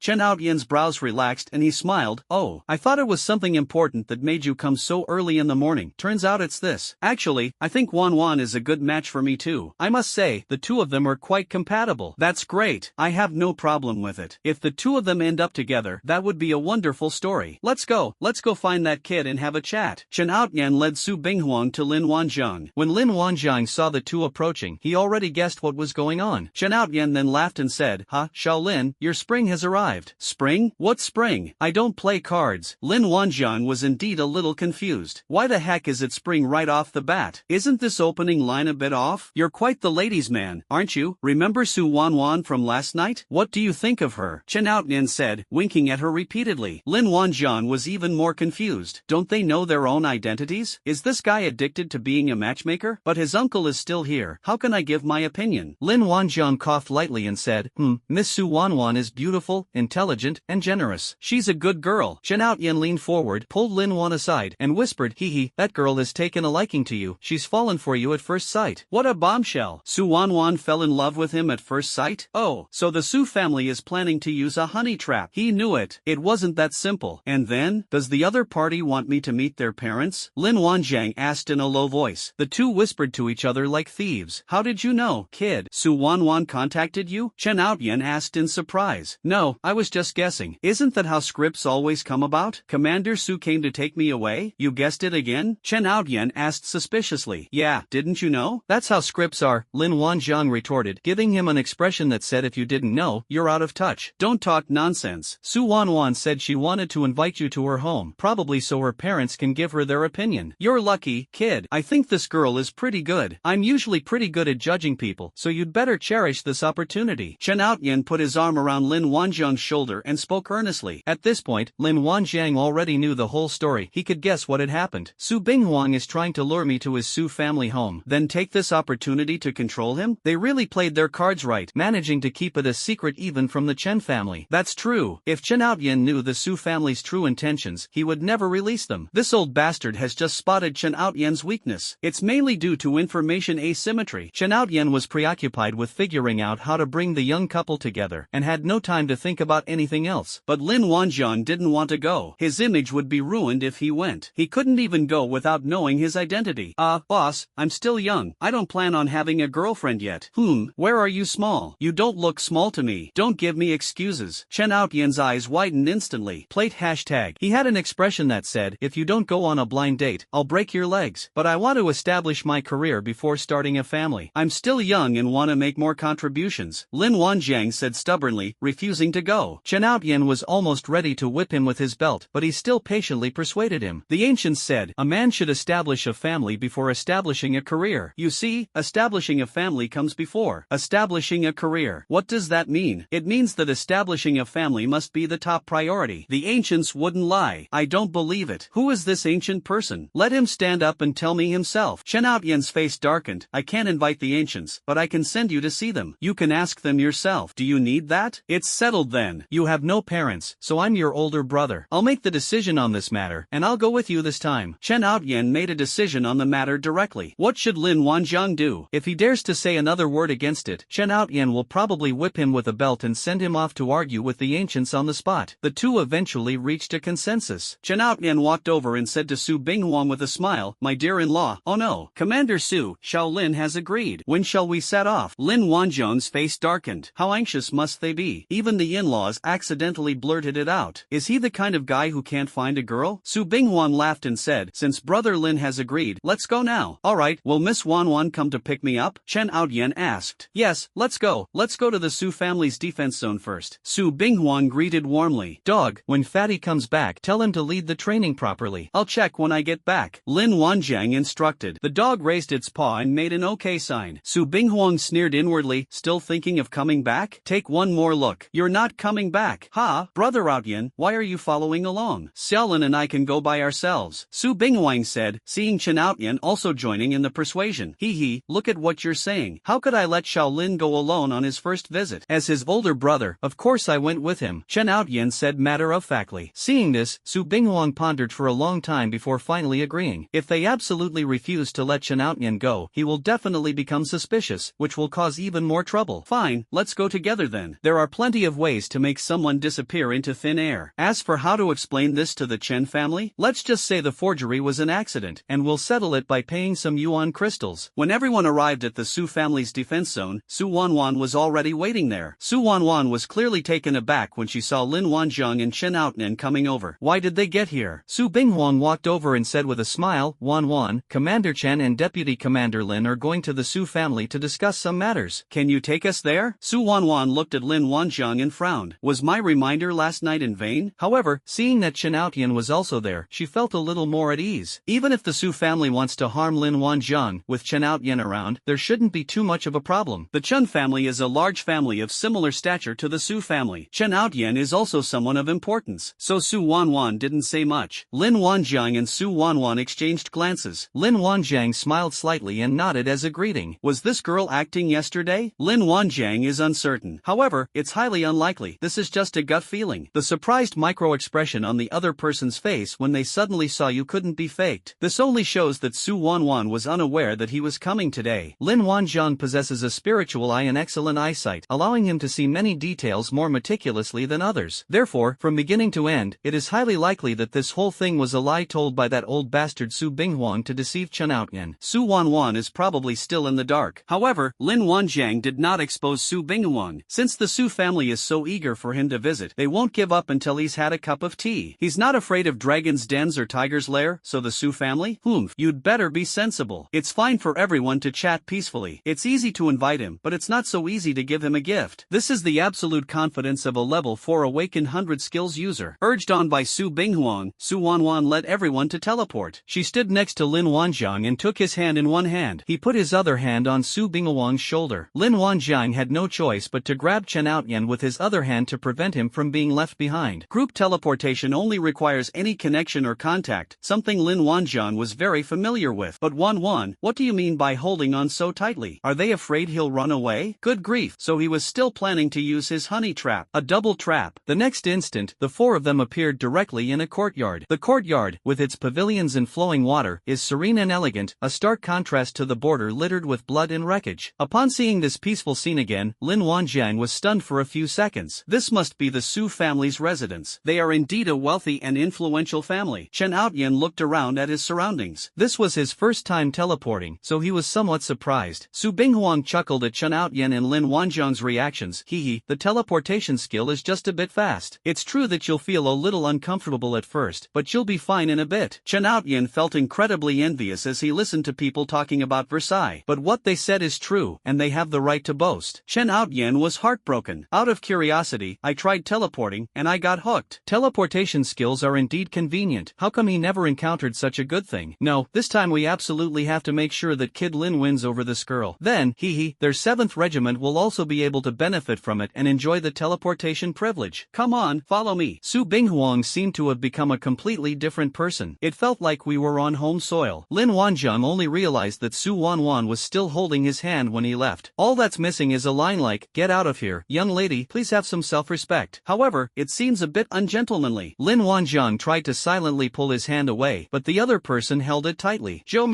Chen Outyen's brows relaxed and he smiled. Oh, I thought it was something important that made you come so early in the morning. Turns out it's this. Actually, I think Wan is a good match for me too. I must say, the two of them are quite compatible. That's great. I have no problem with it. If the two of them end up together, that would be a wonderful story. Let's go find that kid and have a chat. Chen Outyen led Su Binghuang to Lin Wanjiang. When Lin Wanjiang saw the two approaching, he already guessed what was going on. Chen Outyen then laughed and said, "Ha, Shaolin, your spring has arrived." Spring? What spring? I don't play cards. Lin Wanjiang was indeed a little confused. Why the heck is it spring right off the bat? Isn't this opening line a bit off? You're quite the ladies' man, aren't you? Remember Su Wanwan from last night? What do you think of her? Chen Outyen said, winking at her repeatedly. Lin Wanjiang was even more confused. Don't they know their own identities? Is this guy addicted to being a matchmaker? But his uncle is still here. How can I give my opinion? Lin Wanjiang coughed lightly and said, Miss Su Wanwan is beautiful, intelligent, and generous. She's a good girl. Chen Outyen leaned forward, pulled Lin Wan aside, and whispered, that girl has taken a liking to you. She's fallen for you at first sight. What a bombshell. Su Wanwan fell in love with him at first sight? Oh, so the Su family is planning to use a honey trap. He knew it. It wasn't that simple. And then, does the other party want me to meet their parents? Lin Wanjiang asked in a low voice. The two whispered to each other like thieves. How did you know, kid? Su Wanwan contacted you? Chen Outyen asked in surprise. No, I was just guessing. Isn't that how scripts always come about? Commander Su came to take me away? You guessed it again? Chen Outyen asked suspiciously. Yeah, didn't you know? That's how scripts are, Lin Wanjiang retorted, giving him an expression that said if you didn't know, you're out of touch. Don't talk nonsense. Su Wanwan said she wanted to invite you to her home, probably so her parents can give her their opinion. You're lucky, kid. I think this girl is pretty good. I'm usually pretty good at judging people, so you'd better cherish this opportunity. Chen Outyen put his arm around Lin Wanjiang's shoulder and spoke earnestly. At this point, Lin Wanjiang already knew the whole story. He could guess what had happened. Su Binghuang is trying to lure me to his Su family home, then take this opportunity to control him? They really played their cards right, managing to keep it a secret even from the Chen family. That's true. If Chen Outyen knew the Su family's true intentions, he would never release them. This old bastard has just spotted Chen Outyen's weakness. It's mainly due to information asymmetry. Chen Outyen was preoccupied with figuring out how to bring the young couple together, and had no time to think about anything else. But Lin Wanjiang didn't want to go. His image would be ruined if he went. He couldn't even go without knowing his identity. Boss, I'm still young. I don't plan on having a girlfriend yet. Where are you small? You don't look small to me. Don't give me excuses. Chen Outyen's eyes widened instantly. Plate hashtag. He had an expression that said, if you don't go on a blind date, I'll break your legs. But I want to establish my career before starting a family. I'm still young and want to make more contributions. Lin Wanjiang said stubbornly, refusing to go. Chen Outyen was almost ready to whip him with his belt, but he still patiently persuaded him. The ancients said, a man should establish a family before establishing a career. You see, establishing a family comes before establishing a career. What does that mean? It means that establishing a family must be the top priority. The ancients wouldn't lie. I don't believe it. Who is this ancient person? Let him stand up and tell me himself. Chen Outyen's face darkened. I can't invite the ancients, but I can send you to see them. You can ask them yourself. Do you need that? It's settled then. You have no parents, so I'm your older brother. I'll make the decision on this matter, and I'll go with you this time. Chen Outyen made a decision on the matter directly. What should Lin Wanjiang do? If he dares to say another word against it, Chen Outyen will probably whip him with a belt and send him off to argue with the ancients on the spot. The two eventually reached a consensus. Chen Outyen walked over and said to Su Binghuang with a smile, my dear-in-law, oh no, Commander Su, Shaolin has agreed. When shall we set off? Lin Wanjiang's face darkened. How anxious must they be? Even the in-laws accidentally blurted it out. Is he the kind of guy who can't find a girl? Su Binghuang laughed and said, since brother Lin has agreed, let's go now. Alright, will Miss Wanwan come to pick me up? Chen Outyen asked. Yes, let's go. Let's go to the Su family's defense zone first. Su Binghuang greeted warmly. Dog, when Fatty comes back, tell him to lead the training properly. I'll check when I get back. Lin Wanjiang instructed. The dog raised its paw and made an okay sign. Su Binghuang sneered inwardly, still thinking of coming back? Take one more look. You're not coming back. Ha, brother Outyen. Chen-Outyan, why are you following along? Xiaolin and I can go by ourselves, Su Binghuang said, seeing Chen-Outyan also joining in the persuasion. Hee, look at what you're saying. How could I let Xiaolin go alone on his first visit? As his older brother, of course I went with him, Chen-Outyan said matter-of-factly. Seeing this, Su Binghuang pondered for a long time before finally agreeing. If they absolutely refuse to let Chen-Outyan go, he will definitely become suspicious, which will cause even more trouble. Fine, let's go together then. There are plenty of ways to make someone disappear into thin air. As for how to explain this to the Chen family, let's just say the forgery was an accident, and we'll settle it by paying some yuan crystals. When everyone arrived at the Su family's defense zone, Su Wanwan was already waiting there. Su Wanwan was clearly taken aback when she saw Lin Wanzhong and Chen Outnan coming over. Why did they get here? Su Binghuang walked over and said with a smile, Wanwan, Commander Chen and Deputy Commander Lin are going to the Su family to discuss some matters. Can you take us there? Su Wanwan looked at Lin Wanzhong and frowned. Was my reminder last night in vain? However, seeing that Chen Outyan was also there, she felt a little more at ease. Even if the Su family wants to harm Lin Wanzhong, with Chen Outyan around, there shouldn't be too much of a problem. The Chen family is a large family of similar stature to the Su family. Chen Outyan is also someone of importance, so Su Wanwan didn't say much. Lin Wanzhong and Su Wanwan exchanged glances. Lin Wanzhong smiled slightly and nodded as a greeting. Was this girl acting yesterday? Lin Wanzhong is uncertain. However, it's highly unlikely. This is just a gut feeling. The surprised micro-expression on the other person's face when they suddenly saw you couldn't be faked. This only shows that Su Wanwan was unaware that he was coming today. Lin Wanzhong possesses a spiritual eye and excellent eyesight, allowing him to see many details more meticulously than others. Therefore, from beginning to end, it is highly likely that this whole thing was a lie told by that old bastard Su Binghuang to deceive Chen Outyan. Su Wanwan is probably still in the dark. However, Lin Wanzhong did not expose Su Binghuang. Since the Su family is so eager for him to visit, they won't give up until he's had a cup of tea. He's not afraid of dragon's dens or tiger's lair, so the Su family? You'd better be sensible. It's fine for everyone to chat peacefully. It's easy to invite him, but it's not so easy to give him a gift. This is the absolute confidence of a level 4 awakened 100 skills user. Urged on by Su Binghuang, Su Wanwan led everyone to teleport. She stood next to Lin Wanzhong and took his hand in one hand. He put his other hand on Su Binghuang's shoulder. Lin Wanzhong had no choice but to grab Chen Outyan with his other hand to prevent him from being left behind. Group teleportation only requires any connection or contact, something Lin Wanzhong was very familiar with. But Wanwan, what do you mean by holding on so tightly? Are they afraid he'll run away? Good grief, so he was still planning to use his honey trap. A double trap. The next instant, the four of them appeared directly in a courtyard. The courtyard, with its pavilions and flowing water, is serene and elegant, a stark contrast to the border littered with blood and wreckage. Upon seeing this peaceful scene again, Lin Wanzhong was stunned for a few seconds. This must be the Su family's residence. They are indeed a wealthy and influential family. Chen Outyan looked around at his surroundings. This was his first time teleporting, so he was somewhat surprised. Su Binghuang chuckled at Chen Outyan and Lin Wanzhong's reactions. The teleportation skill is just a bit fast. It's true that you'll feel a little uncomfortable at first, but you'll be fine in a bit. Chen Outyan felt incredibly envious as he listened to people talking about Versailles. But what they said is true, and they have the right to boast. Chen Outyan was heartbroken. Out of curiosity, I tried teleporting, and I got hooked. Teleportation skills are indeed convenient. How come he never encountered such a good thing? No, this time we absolutely have to make sure that Kid Lin wins over this girl. Then, their 7th regiment will also be able to benefit from it and enjoy the teleportation privilege. Come on, follow me. Su Binghuang seemed to have become a completely different person. It felt like we were on home soil. Lin Wanzhong only realized that Su Wanwan was still holding his hand when he left. All that's missing is a line like, "Get out of here, young lady, please have some self-respect." However, it seems a bit ungentlemanly. Lin Wanzhong tried to silently pull his hand away, but the other person held it tightly. Zhou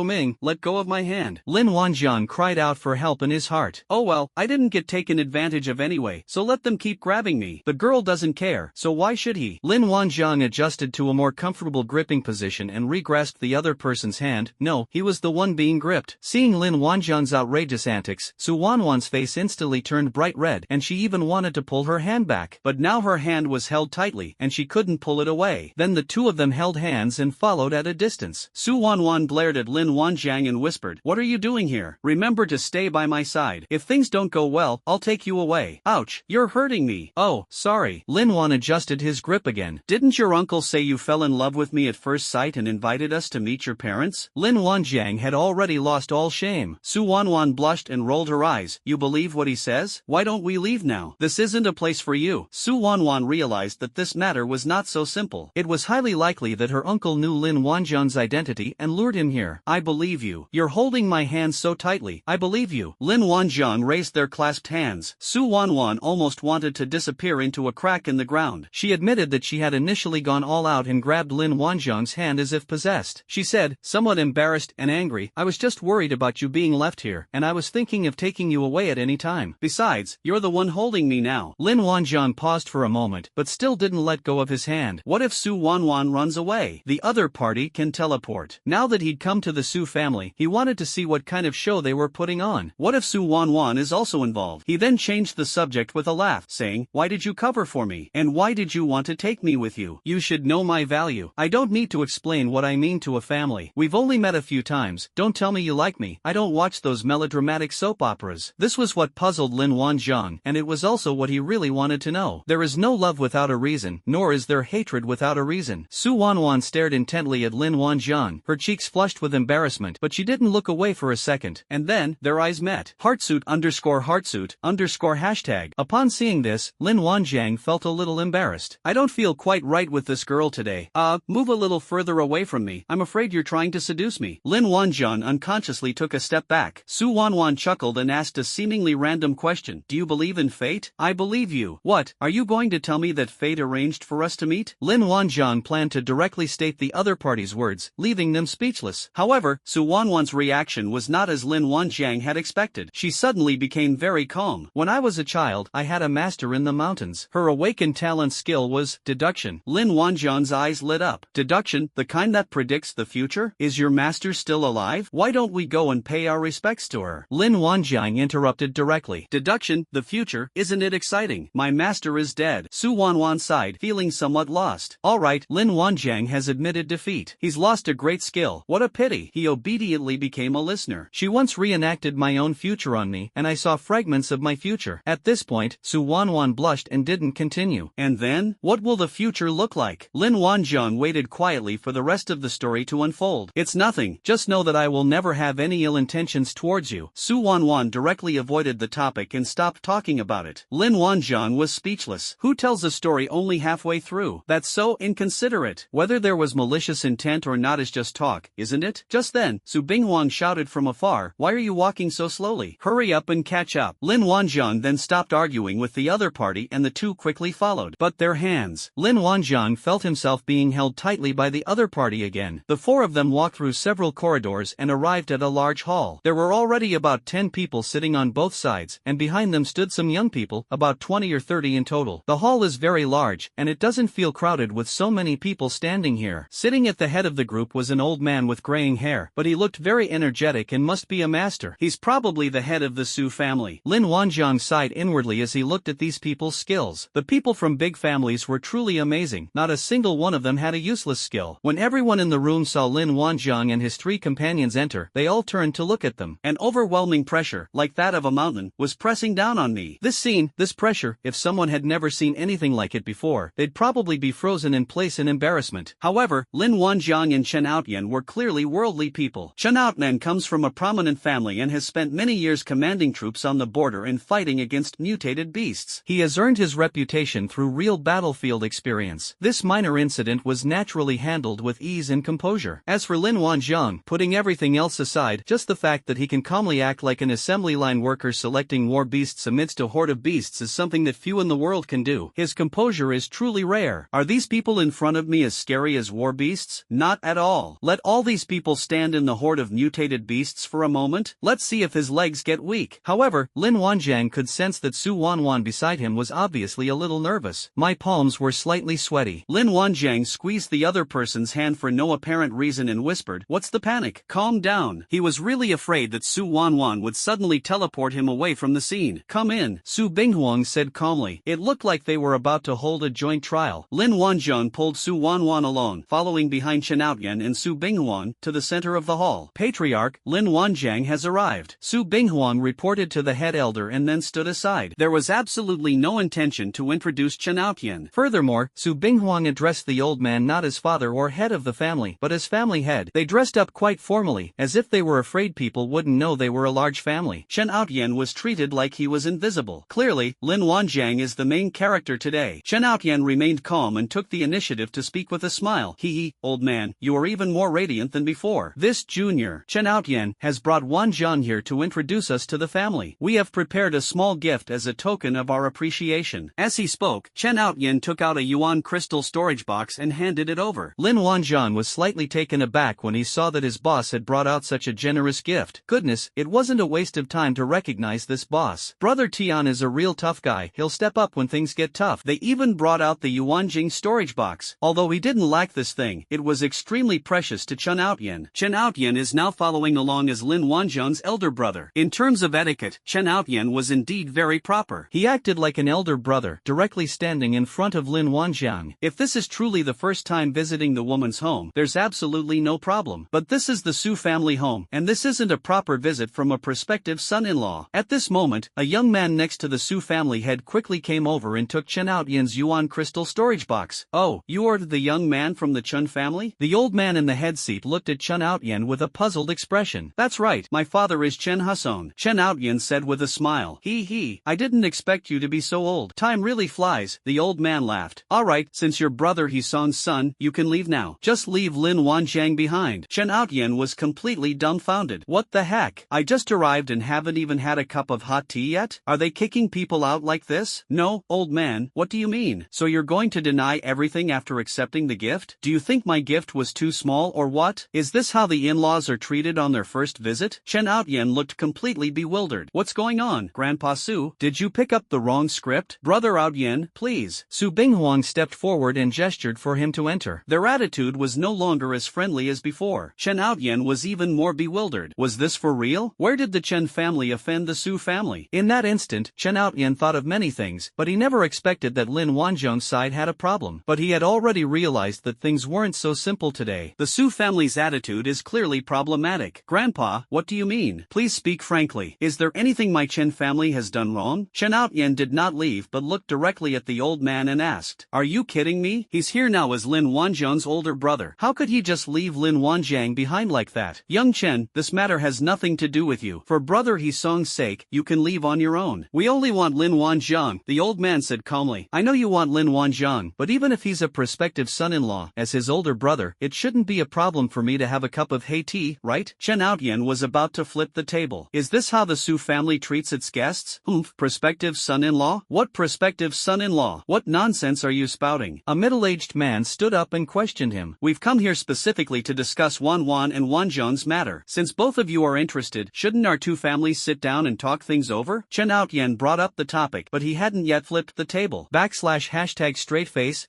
Ming, let go of my hand. Lin Wanzhong cried out for help in his heart. Oh well, I didn't get taken advantage of anyway, so let them keep grabbing me. The girl doesn't care, so why should he? Lin Wanzhong adjusted to a more comfortable gripping position and re-grasped the other person's hand. No, he was the one being gripped. Seeing Lin Wanzhong's outrageous antics, Su Wanwan's face instantly turned bright red, and she even wanted to pull her hand back. But now her hand was held tightly, and she couldn't pull it away. Then the two of them held hands and followed at a distance. Su Wanwan glared at Lin Wanzhong and whispered, "What are you doing here? Remember to stay by my side. If things don't go well, I'll take you away." Ouch, you're hurting me. Oh, sorry. Lin Wan adjusted his grip again. Didn't your uncle say you fell in love with me at first sight and invited us to meet your parents? Lin Wanzhong had already lost all shame. Su Wanwan blushed and rolled her eyes. You believe what he says? Why don't we leave now? This isn't a place for you. Su Wanwan Wanwan realized that this matter was not so simple. It was highly likely that her uncle knew Lin Wanzhang's identity and lured him here. I believe you. You're holding my hand so tightly. I believe you. Lin Wanzhang raised their clasped hands. Su Wanwan almost wanted to disappear into a crack in the ground. She admitted that she had initially gone all out and grabbed Lin Wanzhang's hand as if possessed. She said, somewhat embarrassed and angry, I was just worried about you being left here, and I was thinking of taking you away at any time. Besides, you're the one holding me now. Lin Wanzhang paused for a moment, but still didn't let go of his hand. What if Su Wanwan runs away? The other party can teleport. Now that he'd come to the Su family, he wanted to see what kind of show they were putting on. What if Su Wanwan is also involved? He then changed the subject with a laugh, saying, why did you cover for me? And why did you want to take me with you? You should know my value. I don't need to explain what I mean to a family. We've only met a few times. Don't tell me you like me. I don't watch those melodramatic soap operas. This was what puzzled Lin Wanzhang, and it was also what he really wanted to know. There is no love without a reason, nor is there hatred without a reason. Su Wanwan stared intently at Lin Wanzhang, her cheeks flushed with embarrassment, but she didn't look away for a second, and then, their eyes met. Heartsuit_hashtag. Upon seeing this, Lin Wanzhang felt a little embarrassed. I don't feel quite right with this girl today. Move a little further away from me. I'm afraid you're trying to seduce me. Lin Wanzhang unconsciously took a step back. Su Wanwan chuckled and asked a seemingly random question. Do you believe in fate? I believe you. What, are you going to tell me that fate arranged for us to meet? Lin Wanzhang planned to directly state the other party's words, leaving them speechless. However, Su Wanwan's reaction was not as Lin Wanzhang had expected. She suddenly became very calm. When I was a child, I had a master in the mountains. Her awakened talent skill was deduction. Lin Wanzhang's eyes lit up. Deduction, the kind that predicts the future? Is your master still alive? Why don't we go and pay our respects to her? Lin Wanzhang interrupted directly. Deduction, the future, isn't it exciting? My master is dead. Su Wanwan sighed, feeling somewhat lost. Alright, Lin Wanzhang has admitted defeat. He's lost a great skill. What a pity. He obediently became a listener. She once reenacted my own future on me, and I saw fragments of my future. At this point, Su Wanwan blushed and didn't continue. And then? What will the future look like? Lin Wanzhang waited quietly for the rest of the story to unfold. It's nothing. Just know that I will never have any ill intentions towards you. Su Wanwan directly avoided the topic and stopped talking about it. Lin Wanzhang was speechless. Who tells a story only halfway through? That's so inconsiderate. Whether there was malicious intent or not is just talk, isn't it? Just then, Su Binghuang shouted from afar, why are you walking so slowly? Hurry up and catch up. Lin Wanzhang then stopped arguing with the other party and the two quickly followed. But their hands. Lin Wanzhang felt himself being held tightly by the other party again. The four of them walked through several corridors and arrived at a large hall. There were already about 10 people sitting on both sides, and behind them stood some young people, about 20 or 30 in total. The hall is very large, and it doesn't feel crowded with so many people standing here. Sitting at the head of the group was an old man with graying hair, but he looked very energetic and must be a master. He's probably the head of the Su family. Lin Wanzhang sighed inwardly as he looked at these people's skills. The people from big families were truly amazing. Not a single one of them had a useless skill. When everyone in the room saw Lin Wanzhang and his three companions enter, they all turned to look at them. An overwhelming pressure, like that of a mountain, was pressing down on me. This scene, this pressure, if someone had never seen anything like it before, they'd probably be frozen in place in embarrassment. However, Lin Wanzhang and Chen Outyan were clearly worldly people. Chen Outyan comes from a prominent family and has spent many years commanding troops on the border and fighting against mutated beasts. He has earned his reputation through real battlefield experience. This minor incident was naturally handled with ease and composure. As for Lin Wanzhang, putting everything else aside, just the fact that he can calmly act like an assembly line worker selecting war beasts amidst a horde of beasts is something that few in the world can do. His composure is truly rare. Are these people in front of me as scary as war beasts? Not at all. Let all these people stand in the horde of mutated beasts for a moment. Let's see if his legs get weak. However, Lin Wanzhang could sense that Su Wanwan beside him was obviously a little nervous. My palms were slightly sweaty. Lin Wanzhang squeezed the other person's hand for no apparent reason and whispered, what's the panic? Calm down. He was really afraid that Su Wanwan would suddenly teleport him away from the scene. Come in, Su Binghuang said calmly. It looked like they were about to hold a joint trial. Lin Wanzhang pulled Su Wanwan alone, following behind Chen Outyan and Su Binghuang, to the center of the hall. Patriarch, Lin Wanzhang has arrived. Su Binghuang reported to the head elder and then stood aside. There was absolutely no intention to introduce Chen Outyan. Furthermore, Su Binghuang addressed the old man not as father or head of the family, but as family head. They dressed up quite formally, as if they were afraid people wouldn't know they were a large family. Chen Outyan was treated like he was invisible. Clearly, Lin Wanzhang is the main character character today. Chen Outyan remained calm and took the initiative to speak with a smile. Hee, old man, you are even more radiant than before. This junior, Chen Outyan, has brought Wan Zhang here to introduce us to the family. We have prepared a small gift as a token of our appreciation. As he spoke, Chen Outyan took out a yuan crystal storage box and handed it over. Lin Wanzhang was slightly taken aback when he saw that his boss had brought out such a generous gift. Goodness, it wasn't a waste of time to recognize this boss. Brother Tian is a real tough guy, he'll step up when things get tough. They even brought out the Yuanjing storage box. Although he didn't like this thing, it was extremely precious to Chen Outyan. Chen Outyan is now following along as Lin Wanzhang's elder brother. In terms of etiquette, Chen Outyan was indeed very proper. He acted like an elder brother, directly standing in front of Lin Wanzhang. If this is truly the first time visiting the woman's home, there's absolutely no problem. But this is the Su family home, and this isn't a proper visit from a prospective son-in-law. At this moment, a young man next to the Su family head quickly came over and took Chen Outyan's yuan crystal storage box. Oh, you are the young man from the Chen family? The old man in the head seat looked at Chen Outyan with a puzzled expression. That's right, my father is Chen Huson, Chen Outyan said with a smile. I didn't expect you to be so old. Time really flies, the old man laughed. Alright, since your brother Hisong's son, you can leave now. Just leave Lin Wanzhang behind. Chen Outyan was completely dumbfounded. What the heck? I just arrived and haven't even had a cup of hot tea yet? Are they kicking people out like this? No, old man, what do you mean? So you're going to deny everything after accepting the gift? Do you think my gift was too small or what? Is this how the in-laws are treated on their first visit? Chen Outyan looked completely bewildered. What's going on, Grandpa Su? Did you pick up the wrong script? Brother Outyan, please. Su Binghuang stepped forward and gestured for him to enter. Their attitude was no longer as friendly as before. Chen Outyan was even more bewildered. Was this for real? Where did the Chen family offend the Su family? In that instant, Chen Outyan thought of many things, but he never expected that Lin Wanzhang's side had a problem. But he had already realized that things weren't so simple today. The Su family's attitude is clearly problematic. Grandpa, what do you mean? Please speak frankly. Is there anything my Chen family has done wrong? Chen Outyan did not leave but looked directly at the old man and asked, are you kidding me? He's here now as Lin Wanzhang's older brother. How could he just leave Lin Wanzhang behind like that? Young Chen, this matter has nothing to do with you. For brother Hisong's sake, you can leave on your own. We only want Lin Wanzhang, the old man said calmly. I know you want Lin Wanzhang, but even if he's a prospective son-in-law, as his older brother, it shouldn't be a problem for me to have a cup of hay tea, right? Chen Outyan was about to flip the table. Is this how the Su family treats its guests? Prospective son-in-law? What prospective son-in-law? What nonsense are you spouting? A middle-aged man stood up and questioned him. We've come here specifically to discuss Wan and Wanzhang's matter. Since both of you are interested, shouldn't our two families sit down and talk things over? Chen Outyan brought up the topic, but he hadn't yet flipped the table. #straightface.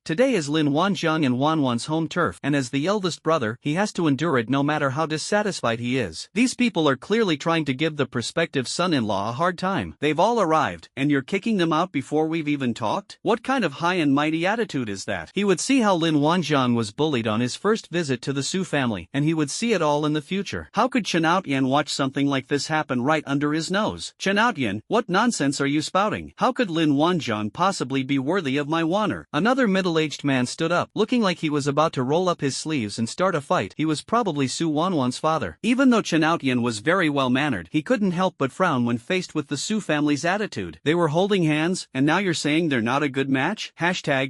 Today is Lin Wanzhang and Wan's home turf, and as the eldest brother, he has to endure it no matter how dissatisfied he is. These people are clearly trying to give the prospective son-in-law a hard time. They've all arrived, and you're kicking them out before we've even talked? What kind of high and mighty attitude is that? He would see how Lin Wanzhang was bullied on his first visit to the Su family, and he would see it all in the future. How could Chen Outyan watch something like this happen right under his nose? Chen Outyan, what nonsense are you spouting? How could Lin Wanzhang possibly be worthy of my honor? Another middle-aged man stood up, looking like he was about to roll up his sleeves and start a fight. He was probably Su Wanwan's father. Even though Chen Outyan was very well-mannered, he couldn't help but frown when faced with the Su family's attitude. They were holding hands, and now you're saying they're not a good match?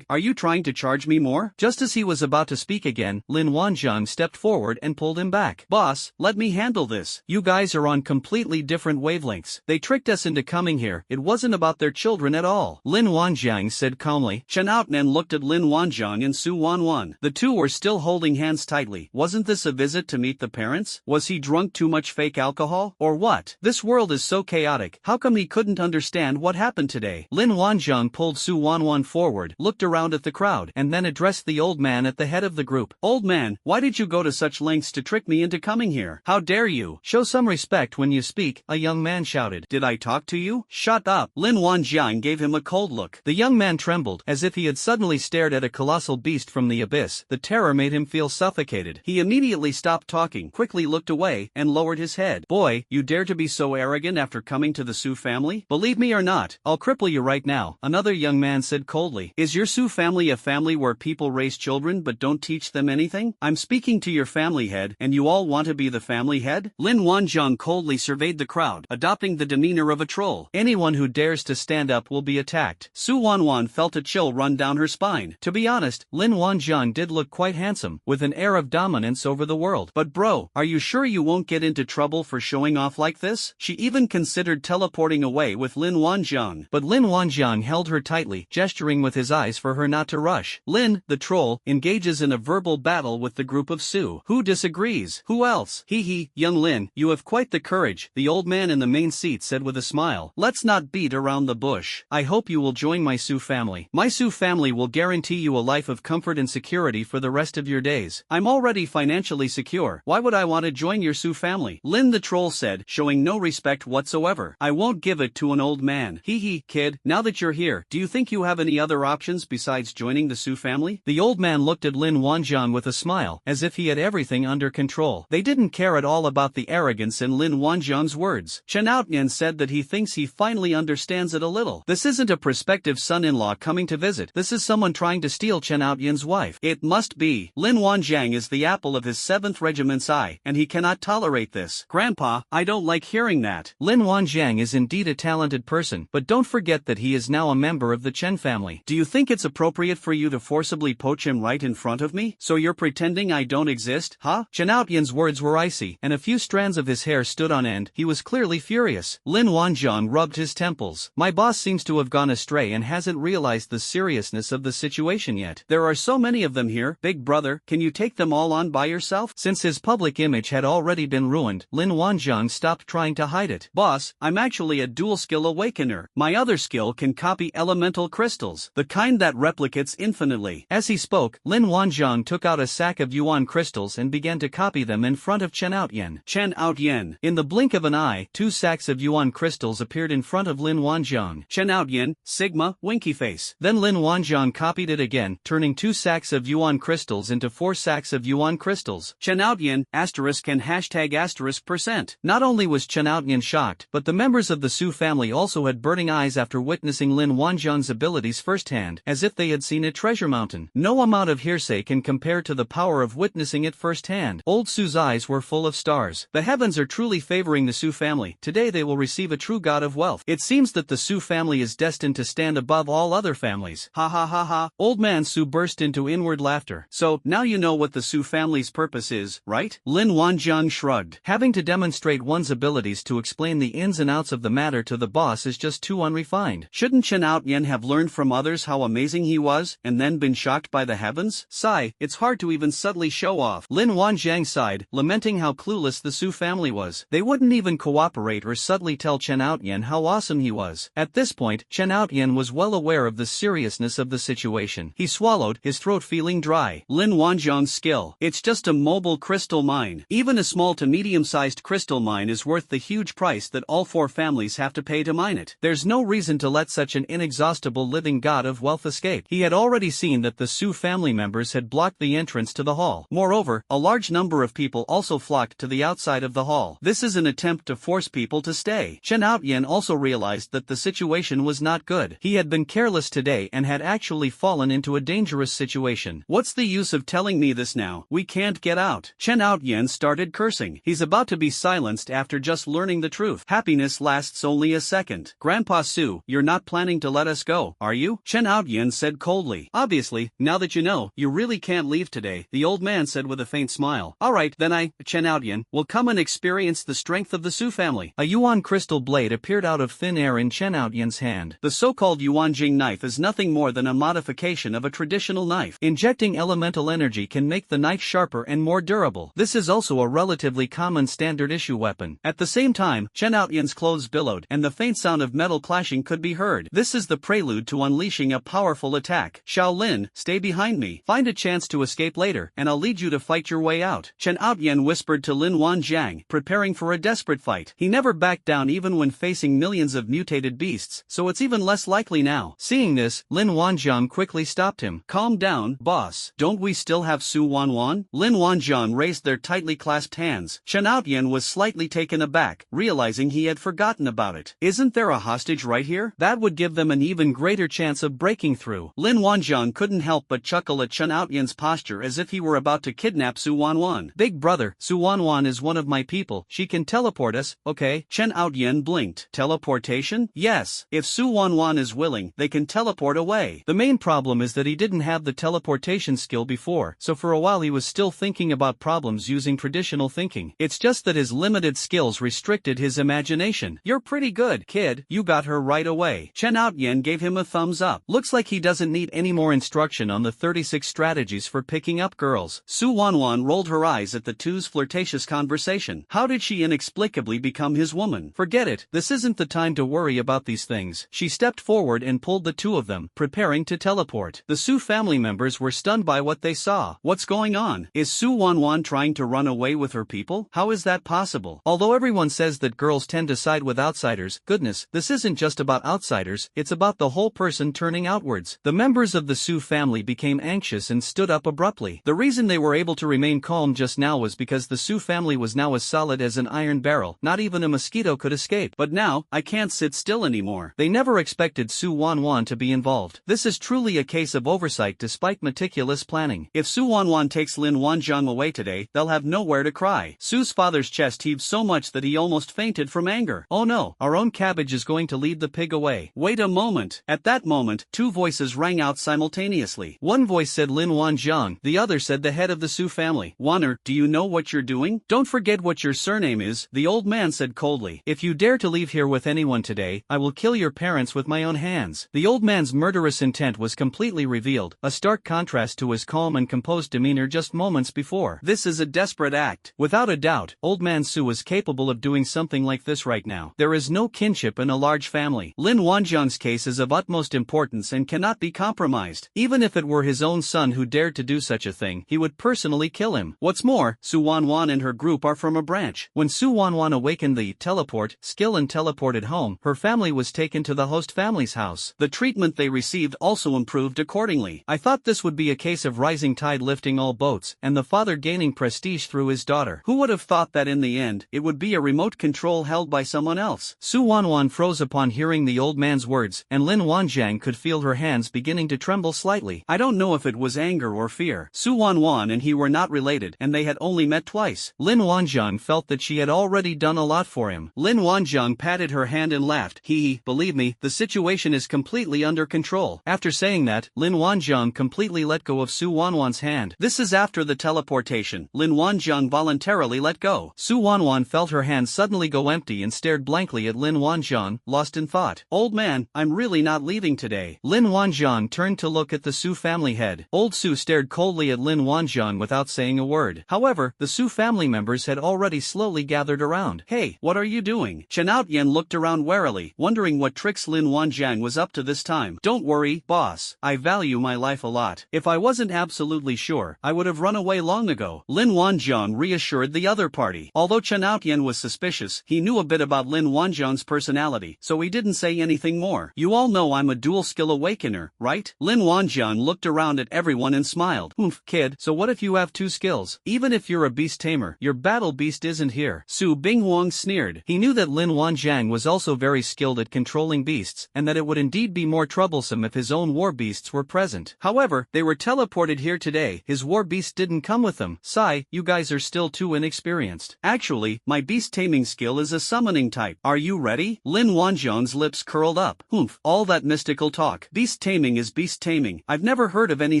Are you trying to charge me more? Just as he was about to speak again, Lin Wanzhang stepped forward and pulled him back. Boss, let me handle this. You guys are on completely different wavelengths. They tricked us into coming here. It wasn't about their children at all. Lin Wanzhang said calmly. Chen Outyan looked at Lin Wanzhang and Su Wanwan. The two were still holding hands tightly. Wasn't this a visit to meet the parents? Was he drunk too much fake alcohol? Or what? This world is so chaotic. How come he couldn't understand what happened today? Lin Wanzhang pulled Su Wanwan forward, looked around at the crowd, and then addressed the old man at the head of the group. Old man, why did you go to such lengths to trick me into coming here? How dare you? Show some respect when you speak, a young man shouted. Did I talk to you? Shut up. Lin Wanzhang gave him a cold look. The young man trembled, as if he had suddenly stared at a colossal beast from the abyss. The terror made him feel suffocated. He immediately stopped talking, quickly looked away, and lowered his head. Boy, you dare to be so arrogant after coming to the Su family? Believe me or not, I'll cripple you right now, another young man said coldly. Is your Su family a family where people raise children but don't teach them anything? I'm speaking to your family head, and you all want to be the family head? Lin Wanzhang coldly surveyed the crowd, adopting the demeanor of a troll. Anyone who dares to stand up will be be attacked. Su Wanwan felt a chill run down her spine. To be honest, Lin Wanjiang did look quite handsome, with an air of dominance over the world. But bro, are you sure you won't get into trouble for showing off like this? She even considered teleporting away with Lin Wanjiang. But Lin Wanjiang held her tightly, gesturing with his eyes for her not to rush. Lin, the troll, engages in a verbal battle with the group of Su. Who disagrees? Who else? Hee, young Lin, you have quite the courage, the old man in the main seat said with a smile. Let's not beat around the bush. I hope you will join my Su family. My Su family will guarantee you a life of comfort and security for the rest of your days. I'm already financially secure. Why would I want to join your Su family? Lin the troll said, showing no respect whatsoever. I won't give it to an old man. Hee, kid, now that you're here, do you think you have any other options besides joining the Su family? The old man looked at Lin Wanjiang with a smile, as if he had everything under control. They didn't care at all about the arrogance in Lin Wanjiang's words. Chen Outnian said that he thinks he finally understands it a little. This isn't a prospective son-in-law coming to visit. This is someone trying to steal Chen Outnian's wife. It must be. Lin Wanjiang is the apple of his 7th regiment's eye, and he cannot tolerate this. Grandpa, I don't like hearing that. Lin Wanjiang is indeed a talented person, but don't forget that he is now a member of the Chen family. Do you think it's appropriate for you to forcibly poach him right in front of me? So you're pretending I don't exist, huh? Chen Outnian's words were icy, and a few strands of his hair stood on end. He was clearly furious. Lin Wanjiang rubbed his temples. My boss seems to have gone astray and hasn't realized the seriousness of the situation yet. There are so many of them here. Big brother, can you take them all on by yourself? Since his public image had already been ruined, Lin Wanjiang stopped trying to hide it. Boss, I'm actually a dual skill awakener. My other skill can copy elemental crystals, the kind that replicates infinitely. As he spoke, Lin Wanjiang took out a sack of yuan crystals and began to copy them in front of Chen Outyan. In the blink of an eye, 2 sacks of yuan crystals appeared in front of Lin Wanjiang. Chen Outyan, Sigma, winky face. Then Lin Wanjiang copied it again, turning 2 sacks of yuan crystals into 4 sacks of yuan crystals. Chen Outyan, asterisk and hashtag asterisk %. Not only was Chen Outyan shocked, but the members of the Su family also had burning eyes after witnessing Lin Wanjiang's abilities firsthand, as if they had seen a treasure mountain. No amount of hearsay can compare to the power of witnessing it firsthand. Old Su's eyes were full of stars. The heavens are truly favoring the Su family. Today they will receive a true god of wealth. It seems that the Su family is destined to stand above all other families. Ha ha ha ha. Old man Su burst into inward laughter. So, now you know what the Su family's purpose is, right? Lin Wanjiang shrugged. Having to demonstrate one's abilities to explain the ins and outs of the matter to the boss is just too unrefined. Shouldn't Chen Outyan have learned from others how amazing he was, and then been shocked by the heavens? Sigh, it's hard to even subtly show off. Lin Wanjiang sighed, lamenting how clueless the Su family was. They wouldn't even cooperate or subtly tell Chen Outyan how awesome he was. At this point, Chen Outyan was well aware of the seriousness of the situation. He swallowed, his throat feeling dry. Lin Wanjiang's skill. It's just a mobile crystal mine. Even a small to medium-sized crystal mine is worth the huge price that all 4 families have to pay to mine it. There's no reason to let such an inexhaustible living god of wealth escape. He had already seen that the Su family members had blocked the entrance to the hall. Moreover, a large number of people also flocked to the outside of the hall. This is an attempt to force people to stay. Chen Outyan also realized that the situation was not good. He had been careless today and had actually fallen into a dangerous situation. What's the use of telling me this now? We can't get out. Chen Outyan started cursing. He's about to be silenced after just learning the truth. Happiness lasts only a second. Grandpa Su, you're not planning to let us go, are you? Chen Outyan said coldly. Obviously, now that you know, you really can't leave today, the old man said with a faint smile. Alright, then Chen Outyan, will come and experience the strength of the Su family. A yuan crystal blade appeared out of thin air in Chen Outyan's hand. The so-called Yuan Jing knife is nothing more than a modification of a traditional knife. Injecting elemental energy can make the knife sharper and more durable. This is also a relatively common standard issue weapon. At the same time, Chen Outyan's clothes billowed, and the faint sound of metal clashing could be heard. This is the prelude to unleashing a powerful attack. Shaolin, stay behind me. Find a chance to escape later, and I'll lead you to fight your way out. Chen Outyan whispered to Lin Wanjiang, preparing for a desperate fight. He never backed down even when facing millions of mutated beasts, so it's even less likely now. Seeing this, Lin Wanjiang quickly stopped him. Calm down, boss. Don't we still have Su Wanwan? Lin Wanjiang raised their tightly clasped hands. Chen Outyan was slightly taken aback, realizing he had forgotten about it. Isn't there a hostage right here? That would give them an even greater chance of breaking through. Lin Wanjiang couldn't help but chuckle at Chen Outyan's posture as if he were about to kidnap Su Wanwan. Big brother, Su Wanwan is one of my people. She can teleport us, okay? Chen Outyan blinked. Teleportation? Yes. If Su Su Wanwan is willing, they can teleport away. The main problem is that he didn't have the teleportation skill before, so for a while he was still thinking about problems using traditional thinking. It's just that his limited skills restricted his imagination. You're pretty good, kid, you got her right away. Chen Outyen gave him a thumbs up. Looks like he doesn't need any more instruction on the 36 strategies for picking up girls. Su Wanwan rolled her eyes at the two's flirtatious conversation. How did she inexplicably become his woman? Forget it, this isn't the time to worry about these things. She stepped forward and pulled the two of them, preparing to teleport. The Su family members were stunned by what they saw. What's going on? Is Su Wanwan trying to run away with her people? How is that possible? Although everyone says that girls tend to side with outsiders, goodness, this isn't just about outsiders, it's about the whole person turning outwards. The members of the Su family became anxious and stood up abruptly. The reason they were able to remain calm just now was because the Su family was now as solid as an iron barrel. Not even a mosquito could escape. But now, I can't sit still anymore. They never expected Su Wanwan to be involved. This is truly a case of oversight despite meticulous planning. If Su Wanwan takes Lin Wanjiang away today, they'll have nowhere to cry. Su's father's chest heaved so much that he almost fainted from anger. Oh no, our own cabbage is going to lead the pig away. Wait a moment. At that moment, two voices rang out simultaneously. One voice said Lin Wanjiang, the other said the head of the Su family. Wanner, do you know what you're doing? Don't forget what your surname is, the old man said coldly. If you dare to leave here with anyone today, I will kill your parents with my own hands. The old man's murderous intent was completely revealed, a stark contrast to his calm and composed demeanor just moments before. This is a desperate act. Without a doubt, old man Su is capable of doing something like this right now. There is no kinship in a large family. Lin Wanjiang's case is of utmost importance and cannot be compromised. Even if it were his own son who dared to do such a thing, he would personally kill him. What's more, Su Wanwan and her group are from a branch. When Su Wanwan awakened the teleport skill and teleported home, her family was taken to the host family's house. The treatment they received also improved accordingly. I thought this would be a case of rising tide lifting all boats, and the father gaining prestige through his daughter. Who would have thought that in the end, it would be a remote control held by someone else? Su Wanwan froze upon hearing the old man's words, and Lin Wanjiang could feel her hands beginning to tremble slightly. I don't know if it was anger or fear. Su Wanwan and he were not related, and they had only met twice. Lin Wanjiang felt that she had already done a lot for him. Lin Wanjiang patted her hand and laughed. Believe me, the situation is completely under control. After saying that, Lin Wanjiang completely let go of Su Wanwan's hand. This is after the teleportation. Lin Wanjiang voluntarily let go. Su Wanwan felt her hand suddenly go empty and stared blankly at Lin Wanjiang, lost in thought. Old man, I'm really not leaving today. Lin Wanjiang turned to look at the Su family head. Old Su stared coldly at Lin Wanjiang without saying a word. However, the Su family members had already slowly gathered around. Hey, what are you doing? Chen Outyen looked around warily, wondering what tricks Lin Wanjiang was up to this time. Don't worry, boss. I value my life a lot. If I wasn't absolutely sure, I would have run away long ago. Lin Wanjiang reassured the other party. Although Chen Outyen was suspicious, he knew a bit about Lin Wanjiang's personality, so he didn't say anything more. You all know I'm a dual skill awakener, right? Lin Wanjiang looked around at everyone and smiled. Kid, so what if you have two skills? Even if you're a beast tamer, your battle beast isn't here. Su Binghuang sneered. He knew that Lin Wanjiang was also very skilled at controlling beasts, and that it would indeed be more troublesome if his own war beasts were present. However, they were teleported here today. His war beast didn't come with them. Sigh, you guys are still too inexperienced. Actually, my beast taming skill is a summoning type. Are you ready? Lin Wanjiang's lips curled up. All that mystical talk. Beast taming is beast taming. I've never heard of any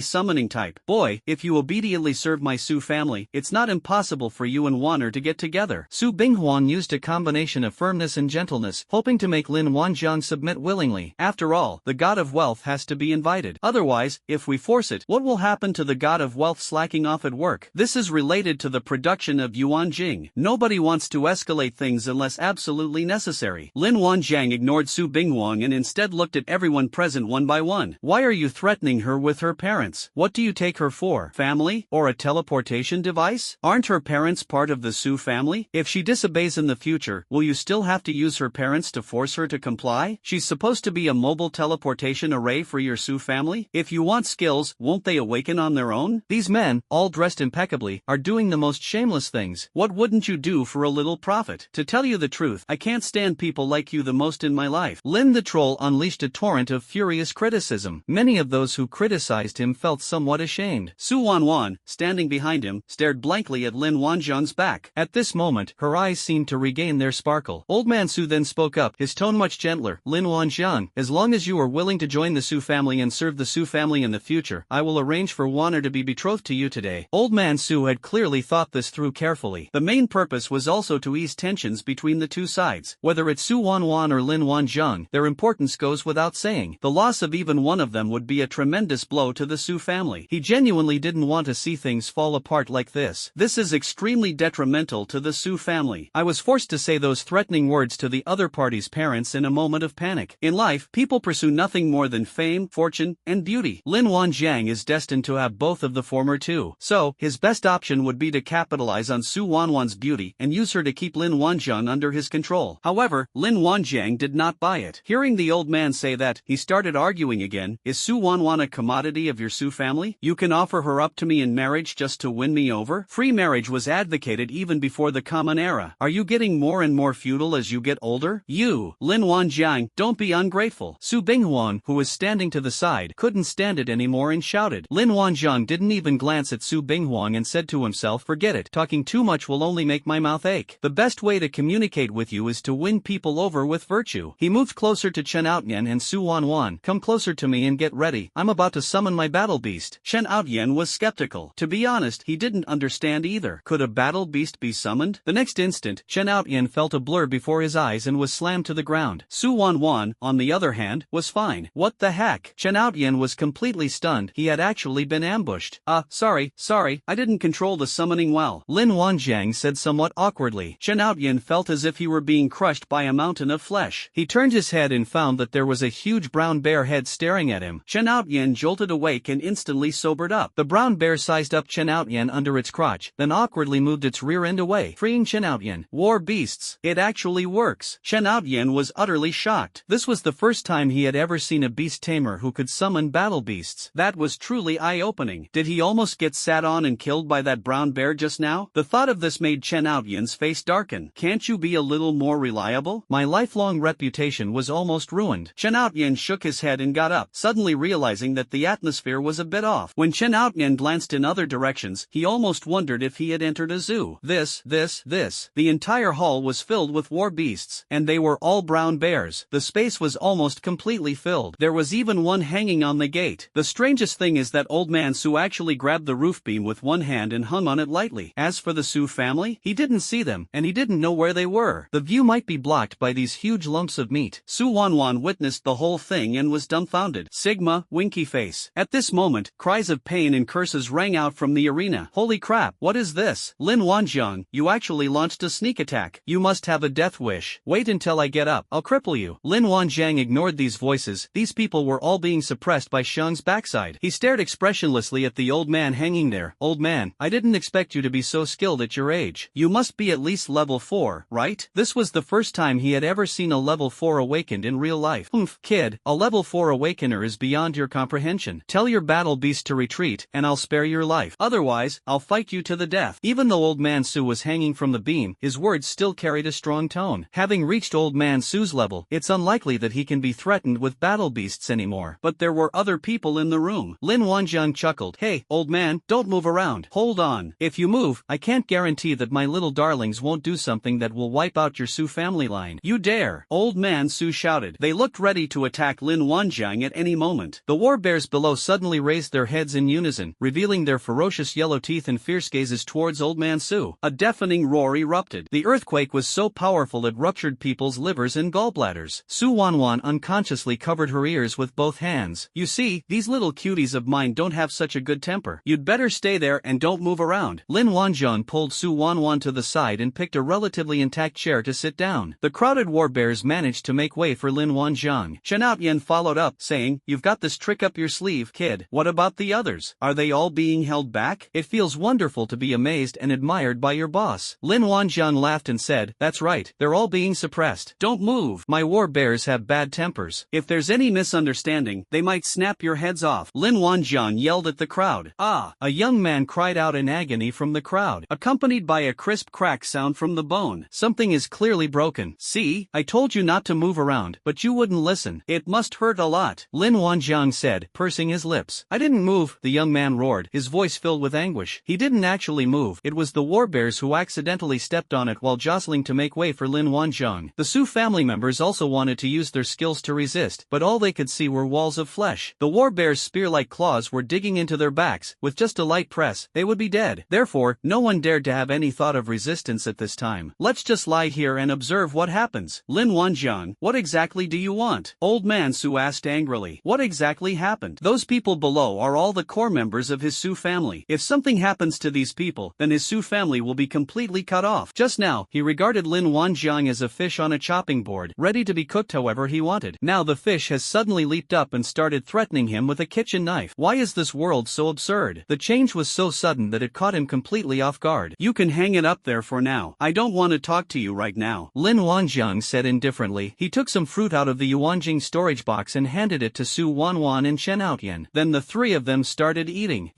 summoning type. Boy, if you obediently serve my Su family, it's not impossible for you and Wanner to get together. Su Binghuang used a combination of firmness and gentleness, hoping to make Lin Wanjiang submit willingly. After all, the god of wealth has to be invited. Otherwise, if we force it, what will happen to the god of wealth slacking off at work? This is related to the production of yuan jing. Nobody wants to escalate things unless absolutely necessary. Lin Wanjiang ignored Su Binghuang and instead looked at everyone present one by one. Why are you threatening her with her parents? What do you take her for? Family? Or a teleportation device? Aren't her parents part of the Su family? If she disobeys in the future, will you still have to use her parents to force her to comply? She's supposed to be a mobile teleportation array for your Su family? If you want skills, won't they awaken on their own? These men, all dressed impeccably, are doing the most shameless things. What wouldn't you do for a little profit? To tell you the truth, I can't stand people like you the most in my life. Lin the Troll unleashed a torrent of furious criticism. Many of those who criticized him felt somewhat ashamed. Su Wanwan, standing behind him, stared blankly at Lin Wanjiang's back. At this moment, her eyes seemed to regain their sparkle. Old man Su then spoke up, his tone much gentler. Lin Wanjiang, as long as you are willing to join the Su family and serve the Su family in the future, I will arrange for Wan'er to be betrothed to you today. Old man Su had clearly thought this through carefully. The main purpose was also to ease tensions between the two sides. Whether it's Su Wanwan or Lin Wanjiang, their importance goes without saying. The loss of even one of them would be a tremendous blow to the Su family. He genuinely didn't want to see things fall apart like this. This is extremely detrimental to the Su family. I was forced to say those threatening words to the other party's parents in a moment of panic. In life, people pursue nothing more than fame, fortune, and beauty. Lin Wanjiang is destined to have both of the former too. So, his best option would be to capitalize on Su Wanwan's beauty and use her to keep Lin Wanjiang under his control. However, Lin Wanjiang did not buy it. Hearing the old man say that, he started arguing again. Is Su Wanwan a commodity of your Su family? You can offer her up to me in marriage just to win me over? Free marriage was advocated even before the Common Era. Are you getting more and more feudal as you get older? You, Lin Wanjiang, don't be ungrateful. Su Binghuan, who was standing to the side, couldn't stand it anymore and shouted. Lin Wanjiang didn't even glance at Su Binghuang and said to himself, forget it, talking too much will only make my mouth ache. The best way to communicate with you is to win people over with virtue. He moved closer to Chen Outyan and Su Wanwan. Come closer to me and get ready. I'm about to summon my battle beast. Chen Outyan was skeptical. To be honest, he didn't understand either. Could a battle beast be summoned? The next instant, Chen Outyan felt a blur before his eyes and was slammed to the ground. Su Wanwan, on the other hand, was fine. What the heck? Chen Outyan was completely stunned. He had actually been ambushed. Sorry, I didn't control the summoning well. Lin Wanjiang said somewhat awkwardly. Chen Outyan felt as if he were being crushed by a mountain of flesh. He turned his head and found that there was a huge brown bear head staring at him. Chen Outyan jolted awake and instantly sobered up. The brown bear sized up Chen Outyan under its crotch, then awkwardly moved its rear end away, freeing Chen Outyan. War beasts. It actually works. Chen Outyan was utterly shocked. This was the first time he had ever seen a beast tamer who could summon battle beasts. That was truly eye-opening. Did he almost get sat on and killed by that brown bear just now? The thought of this made Chen Outyan's face darken. Can't you be a little more reliable? My lifelong reputation was almost ruined. Chen Outyan shook his head and got up, suddenly realizing that the atmosphere was a bit off. When Chen Outyan glanced in other directions, he almost wondered if he had entered a zoo. The entire hall was filled with war beasts, and they were all brown bears. The space was almost completely filled. There was even one hanging on the gate. The strangest thing is that old man Su actually grabbed the roof beam with one hand and hung on it lightly. As for the Su family, he didn't see them, and he didn't know where they were. The view might be blocked by these huge lumps of meat. Su Wanwan witnessed the whole thing and was dumbfounded. Sigma, winky face. At this moment, cries of pain and curses rang out from the arena. Holy crap, what is this? Lin Wanjiang, you actually launched a sneak attack. You must have a death wish. Wait until I get up, I'll cripple you. Lin Wanjiang ignored these voices. These people were all being suppressed by Xiang's backside. He stared expressionlessly at the old man hanging there. Old man, I didn't expect you to be so skilled at your age. You must be at least level 4, right? This was the first time he had ever seen a level 4 awakened in real life. Kid, a level 4 awakener is beyond your comprehension. Tell your battle beast to retreat, and I'll spare your life. Otherwise, I'll fight you to the death. Even though old man Su was hanging from the beam, his words still carried a strong tone. Having reached old man Su's level, it's unlikely that he can be threatened with battle beasts anymore. But there were other people in the room. Lin Wanjiang chuckled. Hey, old man, don't move around. Hold on. If you move, I can't guarantee that my little darlings won't do something that will wipe out your Su family line. You dare. Old man Su shouted. They looked ready to attack Lin Wanjiang at any moment. The war bears below suddenly raised their heads in unison, revealing their ferocious yellow teeth and fierce gazes towards old man Su. A deafening roar erupted. The earthquake was so powerful it ruptured people's livers and gallbladders. Su Wanwan unconsciously covered her ears with both hands. You see, these little cuties of mine don't have such a good temper. You'd better stay there and don't move around. Lin Wanjiang pulled Su Wanwan to the side and picked a relatively intact chair to sit down. The crowded war bears managed to make way for Lin Wanjiang. Chen Outyan followed up, saying, You've got this trick up your sleeve, kid. What about the others? Are they all being held back? It feels wonderful to be amazed and admired by your boss. Lin Wanjiang laughed and said, That's right, they're all being suppressed. Don't move. My war bears have bad tempers. If there's any misunderstanding, they might snap your heads off. Lin Wanjiang yelled at the crowd. A young man cried out in agony from the crowd, accompanied by a crisp crack sound from the bone. Something is clearly broken. See, I told you not to move around, but you wouldn't listen. It must hurt a lot. Lin Wanjiang said, pursing his lips. I didn't move, the young man roared, his voice filled with anguish. He didn't actually move. It was the war bears who accidentally stepped on it while jostling to make way for Lin Wanjiang. The Su family members also wanted to use their skills to resist, but all they could see were walls of flesh. The war bear's spear-like claws were digging into their backs. With just a light press, they would be dead. Therefore, no one dared to have any thought of resistance at this time. Let's just lie here and observe what happens. Lin Wanjiang, what exactly do you want? Old man Su asked angrily. What exactly happened? Those people below are all the core members of his Su family. If something happens to these people, then his Su family will be completely cut off. Just now, he regarded Lin Wanjiang as a fish on a chopping board, ready to be cooked however he wanted. Now the fish has suddenly leaped up and started threatening him with a kitchen knife. Why is this world so absurd? The change was so sudden that it caught him completely off guard. You can hang it up there for now. I don't want to talk to you right now, Lin Wanjiang said indifferently. He took some fruit out of the Yuanjing storage box and handed it to Su Wanwan and Chen Outyan. Then the three of them started eating.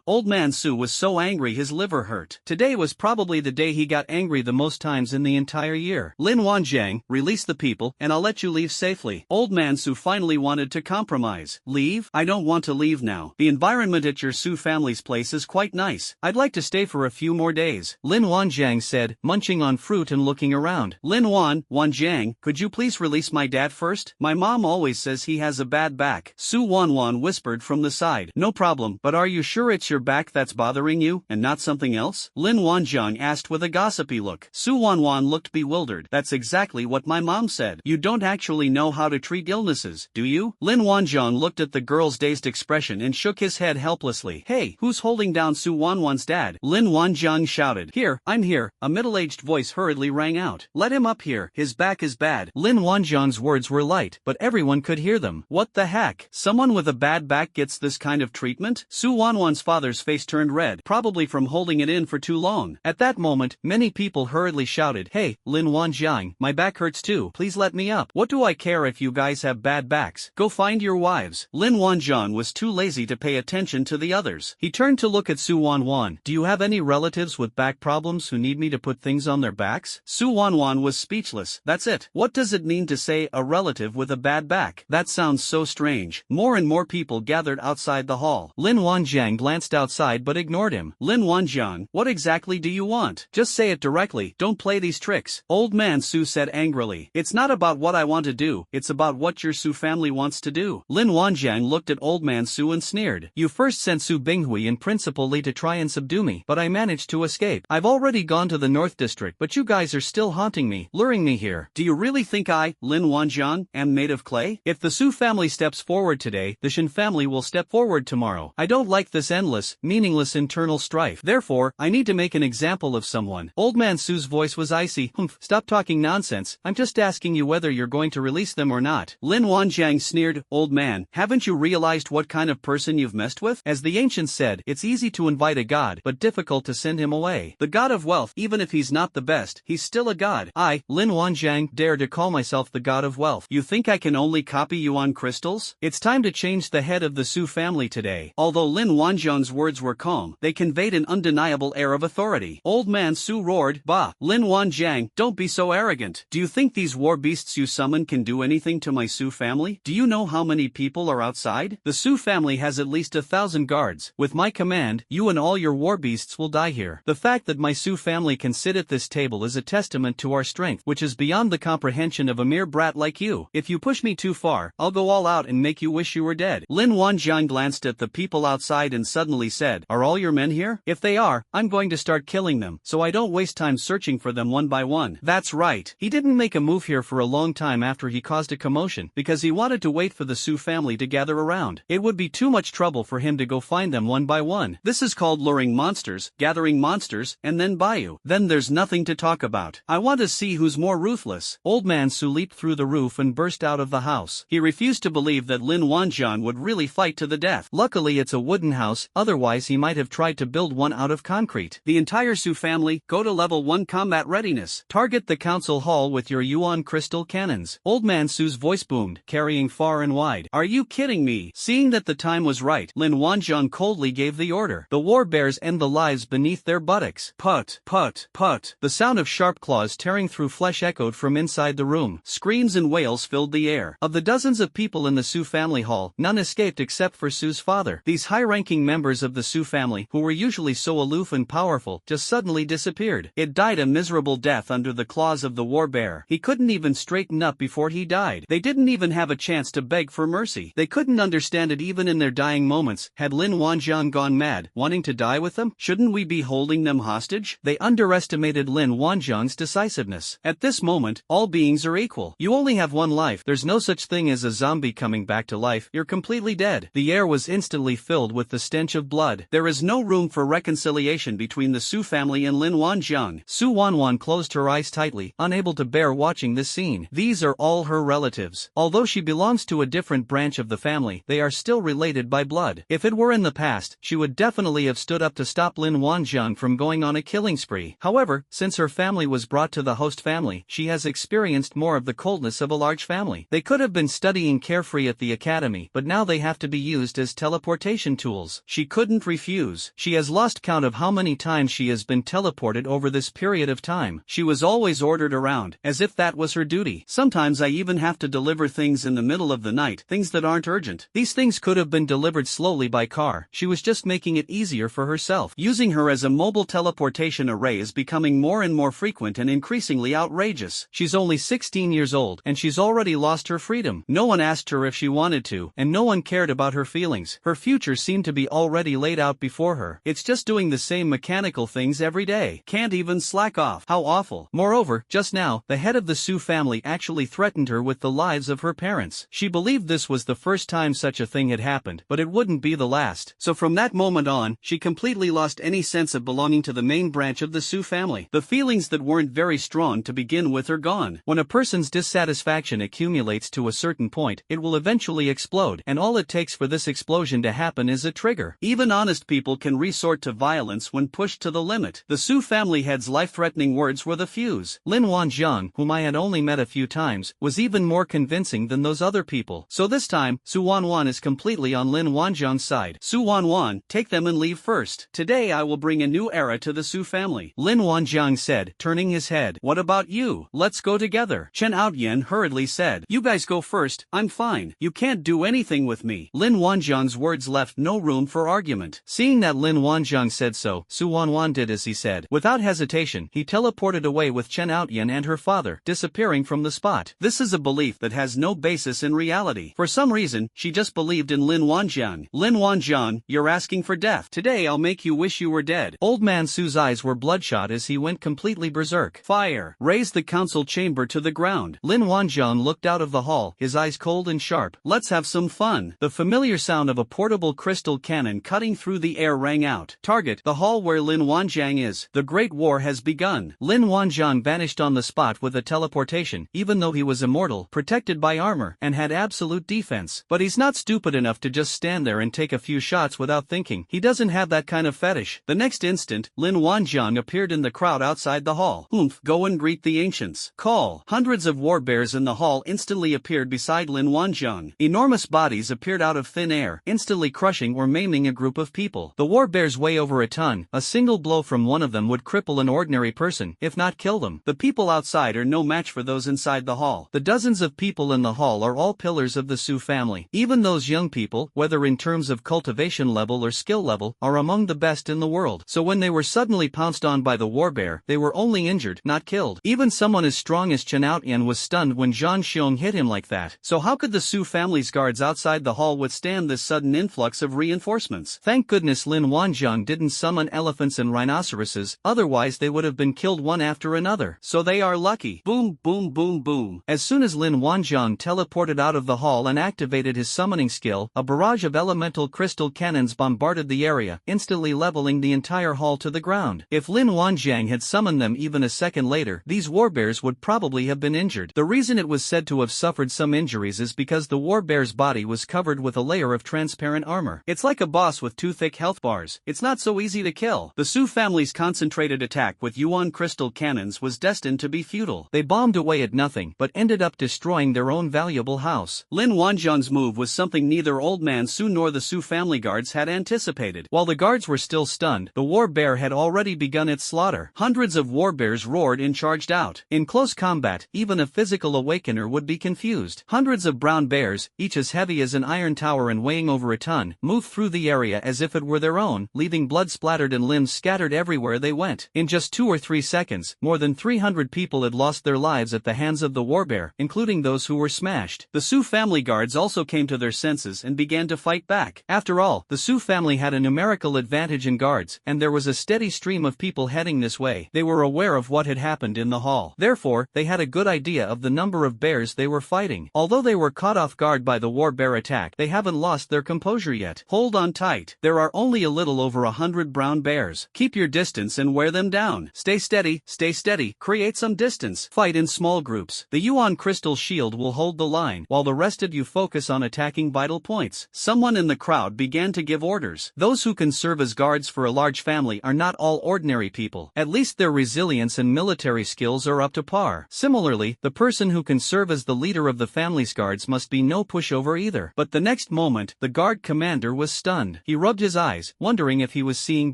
Old man Su was so angry his liver hurt. Today was probably the day he got angry the most times in the entire year. Lin Wanjiang, release the people, and I'll let you leave safely. Old man Su finally wanted to compromise. Leave? I don't want to leave now. The environment at your Su family's place is quite nice. I'd like to stay for a few more days, Lin Wanjiang said, munching on fruit and looking around. Wanjiang, could you please release my dad first? My mom always says he has a bad back. Su Wanwan whispered from the side. No problem, but are you sure it's your back that's bothering you, and not something else? Lin Wanjiang asked with a gossipy look. Su Wanwan looked bewildered. That's exactly what my mom said. You don't actually know how to treat illnesses, do you? Lin Wanjiang looked at the girl's dazed expression and shook his head helplessly. Hey, who's holding down Su Wanwan's dad? Lin Wanjiang shouted. Here, I'm here, a middle-aged voice hurriedly rang out. Let him up here, his back is bad. Lin Wanjiang's words were light, but everyone could hear them. What the heck? Someone with a bad back gets this kind of treatment? Su Wanwan's father's face turned red, probably from holding it in for too long. At that moment, many people hurriedly shouted, Hey, Lin Wanjiang, my back hurts too, please let me up. What do I care if you guys have bad backs? Go find your wives. Lin Wanjiang was too lazy to pay attention to the others. He turned to look at Su Wanwan. Do you have any relatives with back problems who need me to put things on their backs? Su Wanwan was speechless. That's it. What does it mean to say a relative with a bad back? That sounds so strange. More and more people gathered outside the hall. Lin Wanjiang glanced outside but ignored him. Lin Wanjiang, what exactly do you want? Just say it directly, don't play these tricks. Old man Su said angrily. It's not about what I want to do, it's about what your Su family wants to do. Lin Wanjiang looked at old man Su and sneered. You first sent Su Binghui and Principal Li to try and subdue me, but I managed to escape. I've already gone to the North District, but you guys are still haunting me, luring me here. Do you really think I, Lin Wanjiang, am made of clay? If the Su family steps forward today, the Shin family will step forward tomorrow. I don't like this endless, meaningless internal strife. Therefore, I need to make an example of someone. Old man Su's voice was icy. Stop talking nonsense. I'm just asking you whether you're going to release them or not. Lin Wanjiang sneered. Old man, haven't you realized what kind of person you've messed with? As the ancients said, it's easy to invite a god, but difficult to send him away. The god of wealth, even if he's not the best, he's still a god. I, Lin Wanjiang, dare to call myself the god of wealth. You think I can only copy you on crystals? It's time to change the head of the Su family today. Although Lin Wanjiang's words were calm, they conveyed an undeniable air of authority. Old man Su roared, Bah! Lin Wanjiang, don't be so arrogant. Do you think these war beasts you summon can do anything to my Su family? Do you know how many people are outside? The Su family has at least 1,000 guards. With my command, you and all your war beasts will die here. The fact that my Su family can sit at this table is a testament to our strength, which is beyond the comprehension of a mere brat like you. If you push me too far, I'll go all out and make you wish you were dead. Lin Wanjiang glanced at the people outside and suddenly said, Are all your men here? If they are, I'm going to start killing them, so I don't waste time searching for them one by one. That's right. He didn't make a move here for a long time after he caused a commotion, because he wanted to wait for the Su family to gather around. It would be too much trouble for him to go find them one by one. This is called luring monsters, gathering monsters, and then Bayou. Then there's nothing to talk about. I want to see who's more ruthless. Old man Su leaped through the roof and burst out of the house. He refused to believe that Lin Wanjiang would really fight to the death. Luckily it's a wooden house, otherwise he might have tried to build one out of concrete. The entire Su family, go to level 1 combat readiness. Target the council hall with your Yuan crystal cannons. Old man Su's voice boomed, carrying far and wide. Are you kidding me? Seeing that the time was right, Lin Wanjiang coldly gave the order. The war bears end the lives beneath their buttocks. Put, put, put. The sound of sharp claws tearing through flesh echoed from inside the room. Screams and wails filled the air. Of the dozens of people in the Su family hall, none escaped except for Su's father. These high-ranking members of the Su family, who were usually so aloof and powerful, just suddenly disappeared. It died a miserable death under the claws of the war bear. He couldn't even straighten straighten up before he died. They didn't even have a chance to beg for mercy. They couldn't understand it even in their dying moments. Had Lin Wanjiang gone mad, wanting to die with them? Shouldn't we be holding them hostage? They underestimated Lin Wanjiang's decisiveness. At this moment, all beings are equal. You only have one life. There's no such thing as a zombie coming back to life. You're completely dead. The air was instantly filled with the stench of blood. There is no room for reconciliation between the Su family and Lin Wanjiang. Su Wanwan closed her eyes tightly, unable to bear watching this scene. These are all her relatives. Although she belongs to a different branch of the family, they are still related by blood. If it were in the past, she would definitely have stood up to stop Lin Wanjiang from going on a killing spree. However, since her family was brought to the host family, she has experienced more of the coldness of a large family. They could have been studying carefree at the academy, but now they have to be used as teleportation tools. She couldn't refuse. She has lost count of how many times she has been teleported over this period of time. She was always ordered around, as if that was her duty. Sometimes I even have to deliver things in the middle of the night, things that aren't urgent. These things could have been delivered slowly by car. She was just making it easier for herself. Using her as a mobile teleportation array is becoming more and more frequent and increasingly outrageous. She's only 16 years old, and she's already lost her freedom. No one asked her if she wanted to, and no one cared about her feelings. Her future seemed to be already laid out before her. It's just doing the same mechanical things every day. Can't even slack off. How awful. Moreover, just now, the head of the Su family actually threatened her with the lives of her parents. She believed this was the first time such a thing had happened, but it wouldn't be the last. So from that moment on, she completely lost any sense of belonging to the main branch of the Su family. The feelings that weren't very strong to begin with are gone. When a person's dissatisfaction accumulates to a certain point, it will eventually explode, and all it takes for this explosion to happen is a trigger. Even honest people can resort to violence when pushed to the limit. The Su family head's life-threatening words were the fuse. Lin Wanjiang, whom I had only met a few times, was even more convincing than those other people. So this time, Su Wanwan is completely on Lin Wanjiang's side. Su Wanwan, take them and leave first. Today I will bring a new era to the Su family. Lin Wanjiang said, turning his head. What about you? Let's go together. Chen Outyen hurriedly said. You guys go first, I'm fine. You can't do anything with me. Lin Wanjiang's words left no room for argument. Seeing that Lin Wanjiang said so, Su Wanwan did as he said. Without hesitation, he teleported away with Chen Outyen and her father, disappearing from the spot. This is a belief that has no basis in reality. For some reason, she just believed in Lin Wanjiang. Lin Wanjiang, you're asking for death. Today I'll make you wish you were dead. Old man Su's eyes were bloodshot as he went completely berserk. Fire! Raised the council chamber to the ground. Lin Wanjiang looked out of the hall, his eyes cold and sharp. Let's have some fun. The familiar sound of a portable crystal cannon cutting through the air rang out. Target, the hall where Lin Wanjiang is. The Great War has begun. Lin Wanjiang vanished on the spot with a teleportation, even though he was immortal, protected by armor, and had absolute defense. But he's not stupid enough to just stand there and take a few shots without thinking. He doesn't have that kind of fetish. The next instant, Lin Wanjiang appeared in the crowd outside the hall. Humph, go and greet the ancients. Call. Hundreds of war bears in the hall instantly appeared beside Lin Wanjiang. Enormous bodies appeared out of thin air, instantly crushing or maiming a group of people. The war bears weigh over a ton. A single blow from one of them would cripple an ordinary person, if not kill them. The people outside are no match for those inside the hall. The dozens of people in the hall are all pillars of the Su family. Even those young people, whether in terms of cultivation level or skill level, are among the best in the world. So when they were suddenly pounced on by the war bear, they were only injured, not killed. Even someone as strong as Chen Outyen was stunned when Zhang Xiong hit him like that. So how could the Su family's guards outside the hall withstand this sudden influx of reinforcements? Thank goodness Lin Wanjiang didn't summon elephants and rhinoceroses, otherwise they would have been killed one after another. So they are lucky. Boom, boom, boom, boom. As soon as Lin Wanjiang teleported out of the hall and activated his summoning skill, a barrage of elemental crystal cannons bombarded the area, instantly leveling the entire hall to the ground. If Lin Wanjiang had summoned them even a second later, these warbears would probably have been injured. The reason it was said to have suffered some injuries is because the warbear's body was covered with a layer of transparent armor. It's like a boss with two thick health bars. It's not so easy to kill. The Su family's concentrated attack with Yuan crystal cannons was destined to be futile. They bombed away at nothing, but ended up destroying their own valuable house. Lin Wanjiang's move was something neither Old Man Su nor the Su family guards had anticipated. While the guards were still stunned, the war bear had already begun its slaughter. Hundreds of war bears roared and charged out. In close combat, even a physical awakener would be confused. Hundreds of brown bears, each as heavy as an iron tower and weighing over a ton, moved through the area as if it were their own, leaving blood splattered and limbs scattered everywhere they went. In just 2 or 3 seconds, more than 300 people had lost their lives at the hands hands of the warbear, including those who were smashed. The Su family guards also came to their senses and began to fight back. After all, the Su family had a numerical advantage in guards, and there was a steady stream of people heading this way. They were aware of what had happened in the hall. Therefore, they had a good idea of the number of bears they were fighting. Although they were caught off guard by the war bear attack, they haven't lost their composure yet. Hold on tight. There are only a little over 100 brown bears. Keep your distance and wear them down. Stay steady, create some distance. Fight in small groups. The Yuan crystal shield will hold the line, while the rest of you focus on attacking vital points. Someone in the crowd began to give orders. Those who can serve as guards for a large family are not all ordinary people. At least their resilience and military skills are up to par. Similarly, the person who can serve as the leader of the family's guards must be no pushover either. But the next moment, the guard commander was stunned. He rubbed his eyes, wondering if he was seeing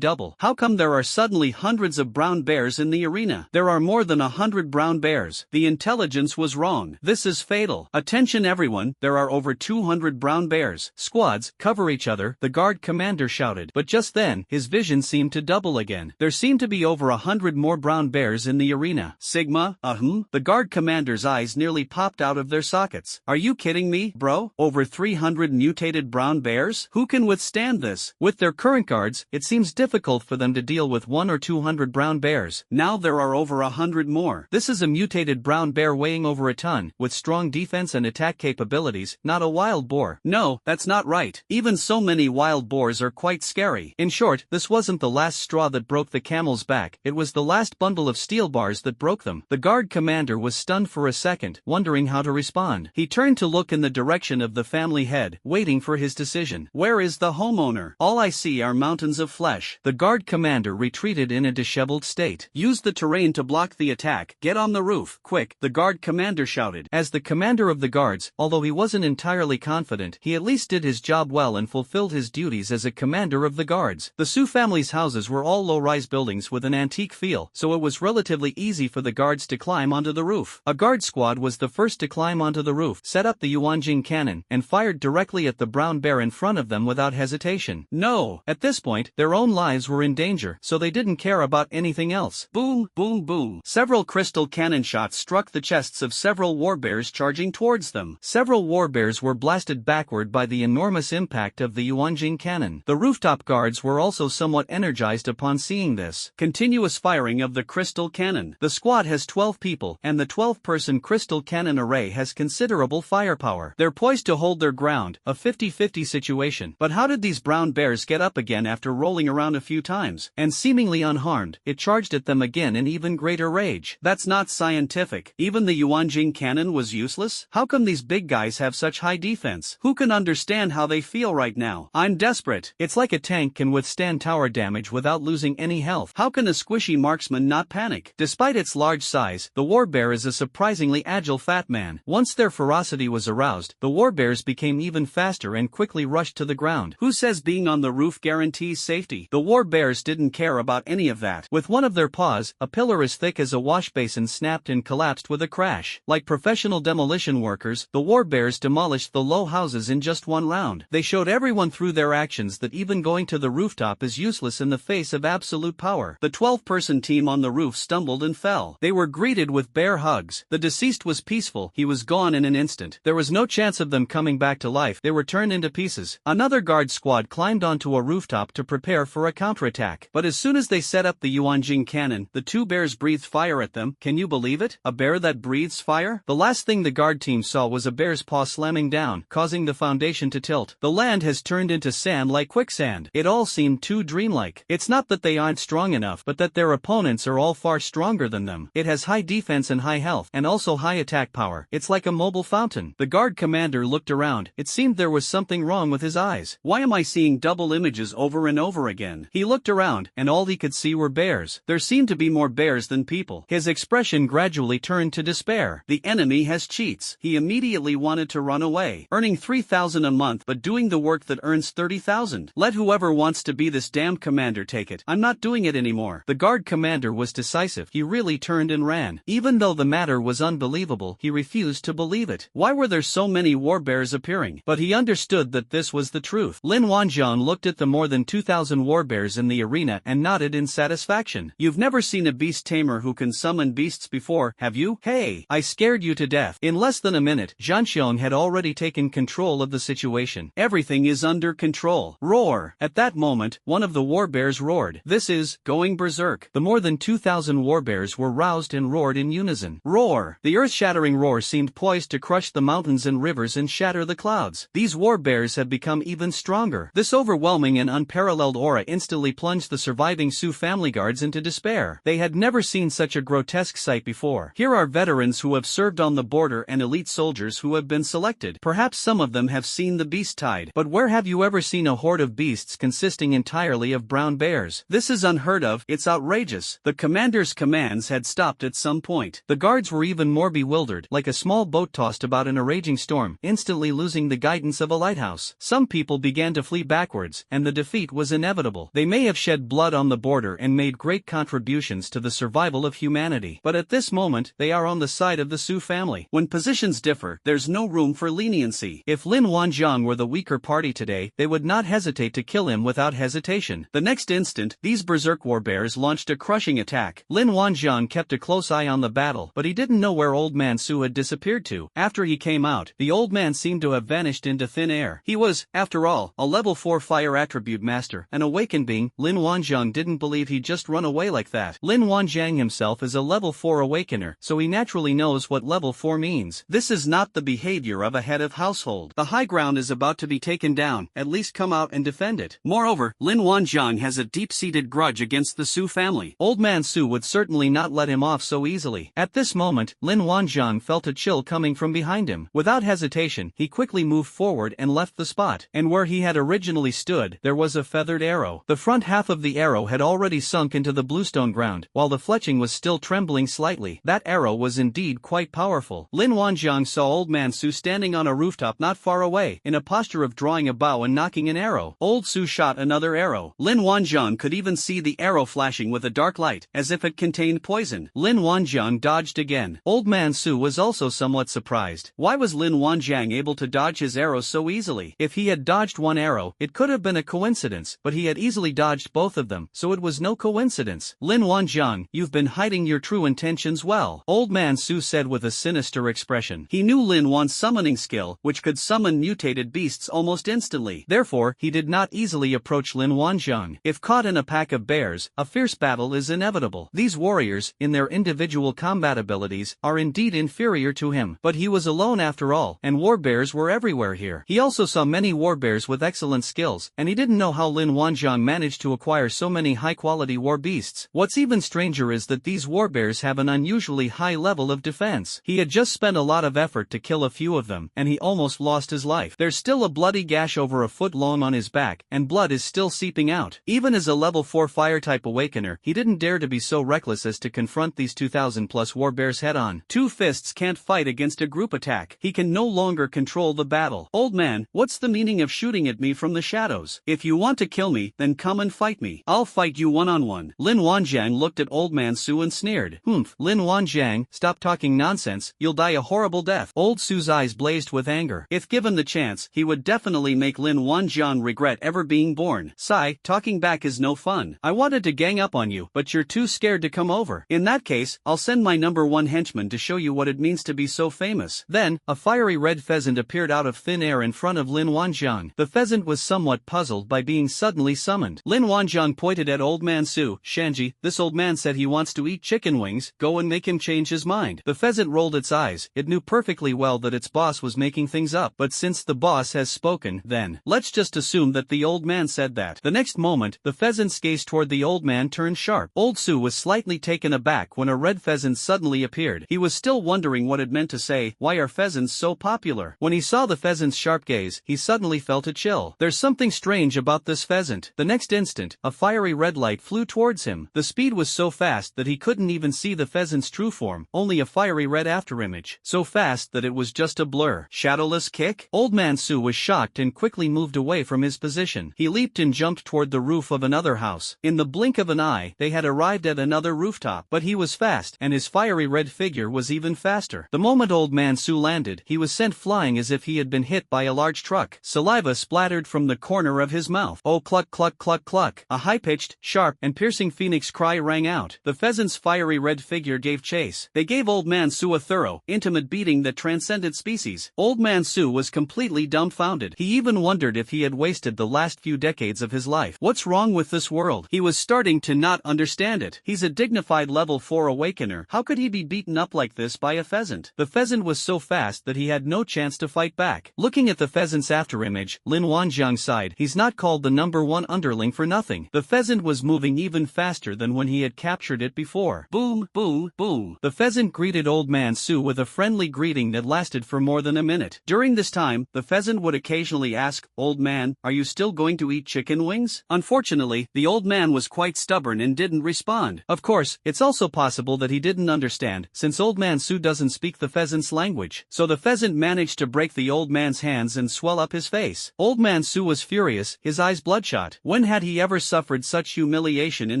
double. How come there are suddenly hundreds of brown bears in the arena? There are more than 100 brown bears. The intelligence was wrong. This is fatal. Attention everyone, there are over 200 brown bears. Squads, cover each other, the guard commander shouted. But just then, his vision seemed to double again. There seemed to be over 100 more brown bears in the arena. Sigma, the guard commander's eyes nearly popped out of their sockets. Are you kidding me, bro? Over 300 mutated brown bears? Who can withstand this? With their current guards, it seems difficult for them to deal with 1 or 200 brown bears. Now there are over 100 more. This is a mutated brown bear weighing over a ton, with strong defense and attack capabilities, not a wild boar. No, that's not right. Even so many wild boars are quite scary. In short, this wasn't the last straw that broke the camel's back, it was the last bundle of steel bars that broke them. The guard commander was stunned for a second, wondering how to respond. He turned to look in the direction of the family head, waiting for his decision. Where is the homeowner? All I see are mountains of flesh. The guard commander retreated in a disheveled state. Use the terrain to block the attack. Get on the roof, quick, the guard commander shouted. As the commander of the guards, although he wasn't entirely confident, he at least did his job well and fulfilled his duties as a commander of the guards. The Su family's houses were all low-rise buildings with an antique feel, so it was relatively easy for the guards to climb onto the roof. A guard squad was the first to climb onto the roof, set up the Yuanjing cannon, and fired directly at the brown bear in front of them without hesitation. No! At this point, their own lives were in danger, so they didn't care about anything else. Boom, boom, boom. Several crystal cannon shots struck the chests of several warbears charging towards them. Several warbears were blasted backward by the enormous impact of the Yuanjing cannon. The rooftop guards were also somewhat energized upon seeing this. Continuous firing of the crystal cannon. The squad has 12 people, and the 12-person crystal cannon array has considerable firepower. They're poised to hold their ground, a 50-50 situation. But how did these brown bears get up again after rolling around a few times? And seemingly unharmed, it charged at them again in even greater rage. That's not scientific. Even the Yuanjing cannon was useless? How come these big guys have such high defense? Who can understand how they feel right now? I'm desperate. It's like a tank can withstand tower damage without losing any health. How can a squishy marksman not panic? Despite its large size, the warbear is a surprisingly agile fat man. Once their ferocity was aroused, the warbears became even faster and quickly rushed to the ground. Who says being on the roof guarantees safety? The warbears didn't care about any of that. With one of their paws, a pillar as thick as a wash basin snapped and collapsed with a crash. Like professional demolition workers, the warbears demolished the low houses in just one round. They showed everyone through their actions that even going to the rooftop is useless in the face of absolute power. The 12-person team on the roof stumbled and fell. They were greeted with bear hugs. The deceased was peaceful. He was gone in an instant. There was no chance of them coming back to life. They were turned into pieces. Another guard squad climbed onto a rooftop to prepare for a counterattack. But as soon as they set up the Yuanjing cannon, the two bears breathed fire at them. Can you believe it? A bear that breathes fire? The last thing the guard team saw was a bear's paw slamming down, causing the foundation to tilt. The land has turned into sand like quicksand. It all seemed too dreamlike. It's not that they aren't strong enough, but that their opponents are all far stronger than them. It has high defense and high health, and also high attack power. It's like a mobile fountain. The guard commander looked around. It seemed there was something wrong with his eyes. Why am I seeing double images over and over again? He looked around, and all he could see were bears. There seemed to be more bears than people. His expression gradually turned to despair. The enemy has cheats. He immediately wanted to run away. Earning 3,000 a month but doing the work that earns 30,000. Let whoever wants to be this damn commander take it. I'm not doing it anymore. The guard commander was decisive. He really turned and ran. Even though the matter was unbelievable, he refused to believe it. Why were there so many warbears appearing? But he understood that this was the truth. Lin Wanjian looked at the more than 2,000 warbears in the arena and nodded in satisfaction. You've never seen a beast tamer who can summon beasts before, have you? Hey, I scared you to death. In less than a minute, Zhanxiong had already taken control of the situation. Everything is under control. Roar! At that moment, one of the warbears roared. This is going berserk. The more than 2,000 warbears were roused and roared in unison. Roar! The earth-shattering roar seemed poised to crush the mountains and rivers and shatter the clouds. These warbears have become even stronger. This overwhelming and unparalleled aura instantly plunged the surviving Su family guards into despair. They had never seen such a grotesque sight before. Here are veterans who have served on the border and elite soldiers who have been selected. Perhaps some of them have seen the beast tide. But where have you ever seen a horde of beasts consisting entirely of brown bears? This is unheard of. It's outrageous. The commander's commands had stopped at some point. The guards were even more bewildered, like a small boat tossed about in a raging storm, instantly losing the guidance of a lighthouse. Some people began to flee backwards, and the defeat was inevitable. They may have shed blood on the border and made great contributions to the survival of humanity, but at this moment, they are on the side of the Su family. When positions differ, there's no room for leniency. If Lin Wanjiang were the weaker party today, they would not hesitate to kill him without hesitation. The next instant, these berserk warbears launched a crushing attack. Lin Wanjiang kept a close eye on the battle, but he didn't know where Old Man Su had disappeared to. After he came out, the old man seemed to have vanished into thin air. He was, after all, a level 4 fire attribute master, an awakened being. Lin Wanjiang didn't believe he'd just run away like that. Lin Wanjiang himself is a level 4 awakener, so he naturally knows what level 4 means. This is not the behavior of a head of household. The high ground is about to be taken down, at least come out and defend it. Moreover, Lin Wanjiang has a deep-seated grudge against the Su family. Old Man Su would certainly not let him off so easily. At this moment, Lin Wanjiang felt a chill coming from behind him. Without hesitation, he quickly moved forward and left the spot. And where he had originally stood, there was a feathered arrow. The front half of the arrow had already sunk into the bluestone ground, while the fletching was still trembling slightly. That arrow was indeed quite powerful. Lin Wanjiang saw Old Man Su standing on a rooftop not far away, in a posture of drawing a bow and knocking an arrow. Old Su shot another arrow. Lin Wanjiang could even see the arrow flashing with a dark light, as if it contained poison. Lin Wanjiang dodged again. Old Man Su was also somewhat surprised. Why was Lin Wanjiang able to dodge his arrows so easily? If he had dodged one arrow, it could have been a coincidence, but he had easily dodged both of them, so it was no coincidence. Lin Wanjiang, you've been hiding your true intentions well, Old Man Su said with a sinister expression. He knew Lin Wan's summoning skill, which could summon mutated beasts almost instantly. Therefore, he did not easily approach Lin Wanjiang. If caught in a pack of bears, a fierce battle is inevitable. These warriors, in their individual combat abilities, are indeed inferior to him. But he was alone after all, and warbears were everywhere here. He also saw many warbears with excellent skills, and he didn't know how Lin Wanjiang managed to acquire so many high-quality war beasts. What's even stranger is that these warbears have an unusually high level of defense. He had just spent a lot of effort to kill a few of them, and he almost lost his life. There's still a bloody gash over a foot long on his back, and blood is still seeping out. Even as a level 4 fire-type awakener, he didn't dare to be so reckless as to confront these 2,000+ warbears head-on. Two fists can't fight against a group attack. He can no longer control the battle. Old man, what's the meaning of shooting at me from the shadows? If you want to kill me, then come and fight me. I'll fight you one-on-one. Lin Wanjiang looked at Old Man Su and sneered. Humph, Lin Wanjiang, stop talking nonsense, you'll die a horrible death. Old Su's eyes blazed with anger. If given the chance, he would definitely make Lin Wanjiang regret ever being born. Sigh, talking back is no fun. I wanted to gang up on you, but you're too scared to come over. In that case, I'll send my #1 henchman to show you what it means to be so famous. Then, a fiery red pheasant appeared out of thin air in front of Lin Wanjiang. The pheasant was somewhat puzzled by being suddenly summoned. Lin Wanjiang pointed at Old Man Su. Shanji, this old man said he wants to eat chicken wings, go and make him change his mind. The pheasant rolled its eyes. It knew perfectly well that its boss was making things up, but since the boss has spoken, then, let's just assume that the old man said that. The next moment, the pheasant's gaze toward the old man turned sharp. Old Su was slightly taken aback when a red pheasant suddenly appeared. He was still wondering what it meant to say, why are pheasants so popular? When he saw the pheasant's sharp gaze, he suddenly felt a chill. There's something strange about this pheasant. The next instant, a fiery red light flew towards him. The speed was so fast that he couldn't even see the pheasant's true form, only a fiery red afterimage. So fast that it was just a blur. Shadowless kick? Old Man Su was shocked and quickly moved away from his position. He leaped and jumped toward the roof of another house. In the blink of an eye, they had arrived at another rooftop. But he was fast, and his fiery red figure was even faster. The moment Old Man Su landed, he was sent flying as if he had been hit by a large truck. Saliva splattered from the corner of his mouth. Oh, cluck cluck cluck cluck. A high-pitched, sharp, and piercing phoenix cry rang out. The pheasant's fiery red figure gave chase. They gave Old Man Su a thorough, intimate beating that transcended species. Old Man Su was completely dumbfounded. He even wondered if he had wasted the last few decades of his life. What's wrong with this world? He was starting to not understand it. He's a dignified level 4 awakener. How could he be beaten up like this by a pheasant? The pheasant was so fast that he had no chance to fight back. Looking at the pheasant's afterimage, Lin Wanjiang sighed. He's not called the number 1 underling for nothing. The pheasant was moving even faster than when he had captured it before. Boom, boom, boom. The pheasant greeted Old Man Su with a friendly greeting that lasted for more than a minute. During this time, the pheasant would occasionally ask, "Old man, are you still going to eat chicken wings?" Unfortunately, the old man was quite stubborn and didn't respond. Of course, it's also possible that he didn't understand, since Old Man Su doesn't speak the pheasant's language. So the pheasant managed to break the old man's hands and swell up his face. Old Man Su was furious, his eyes bloodshot. When had he ever suffered such humiliation in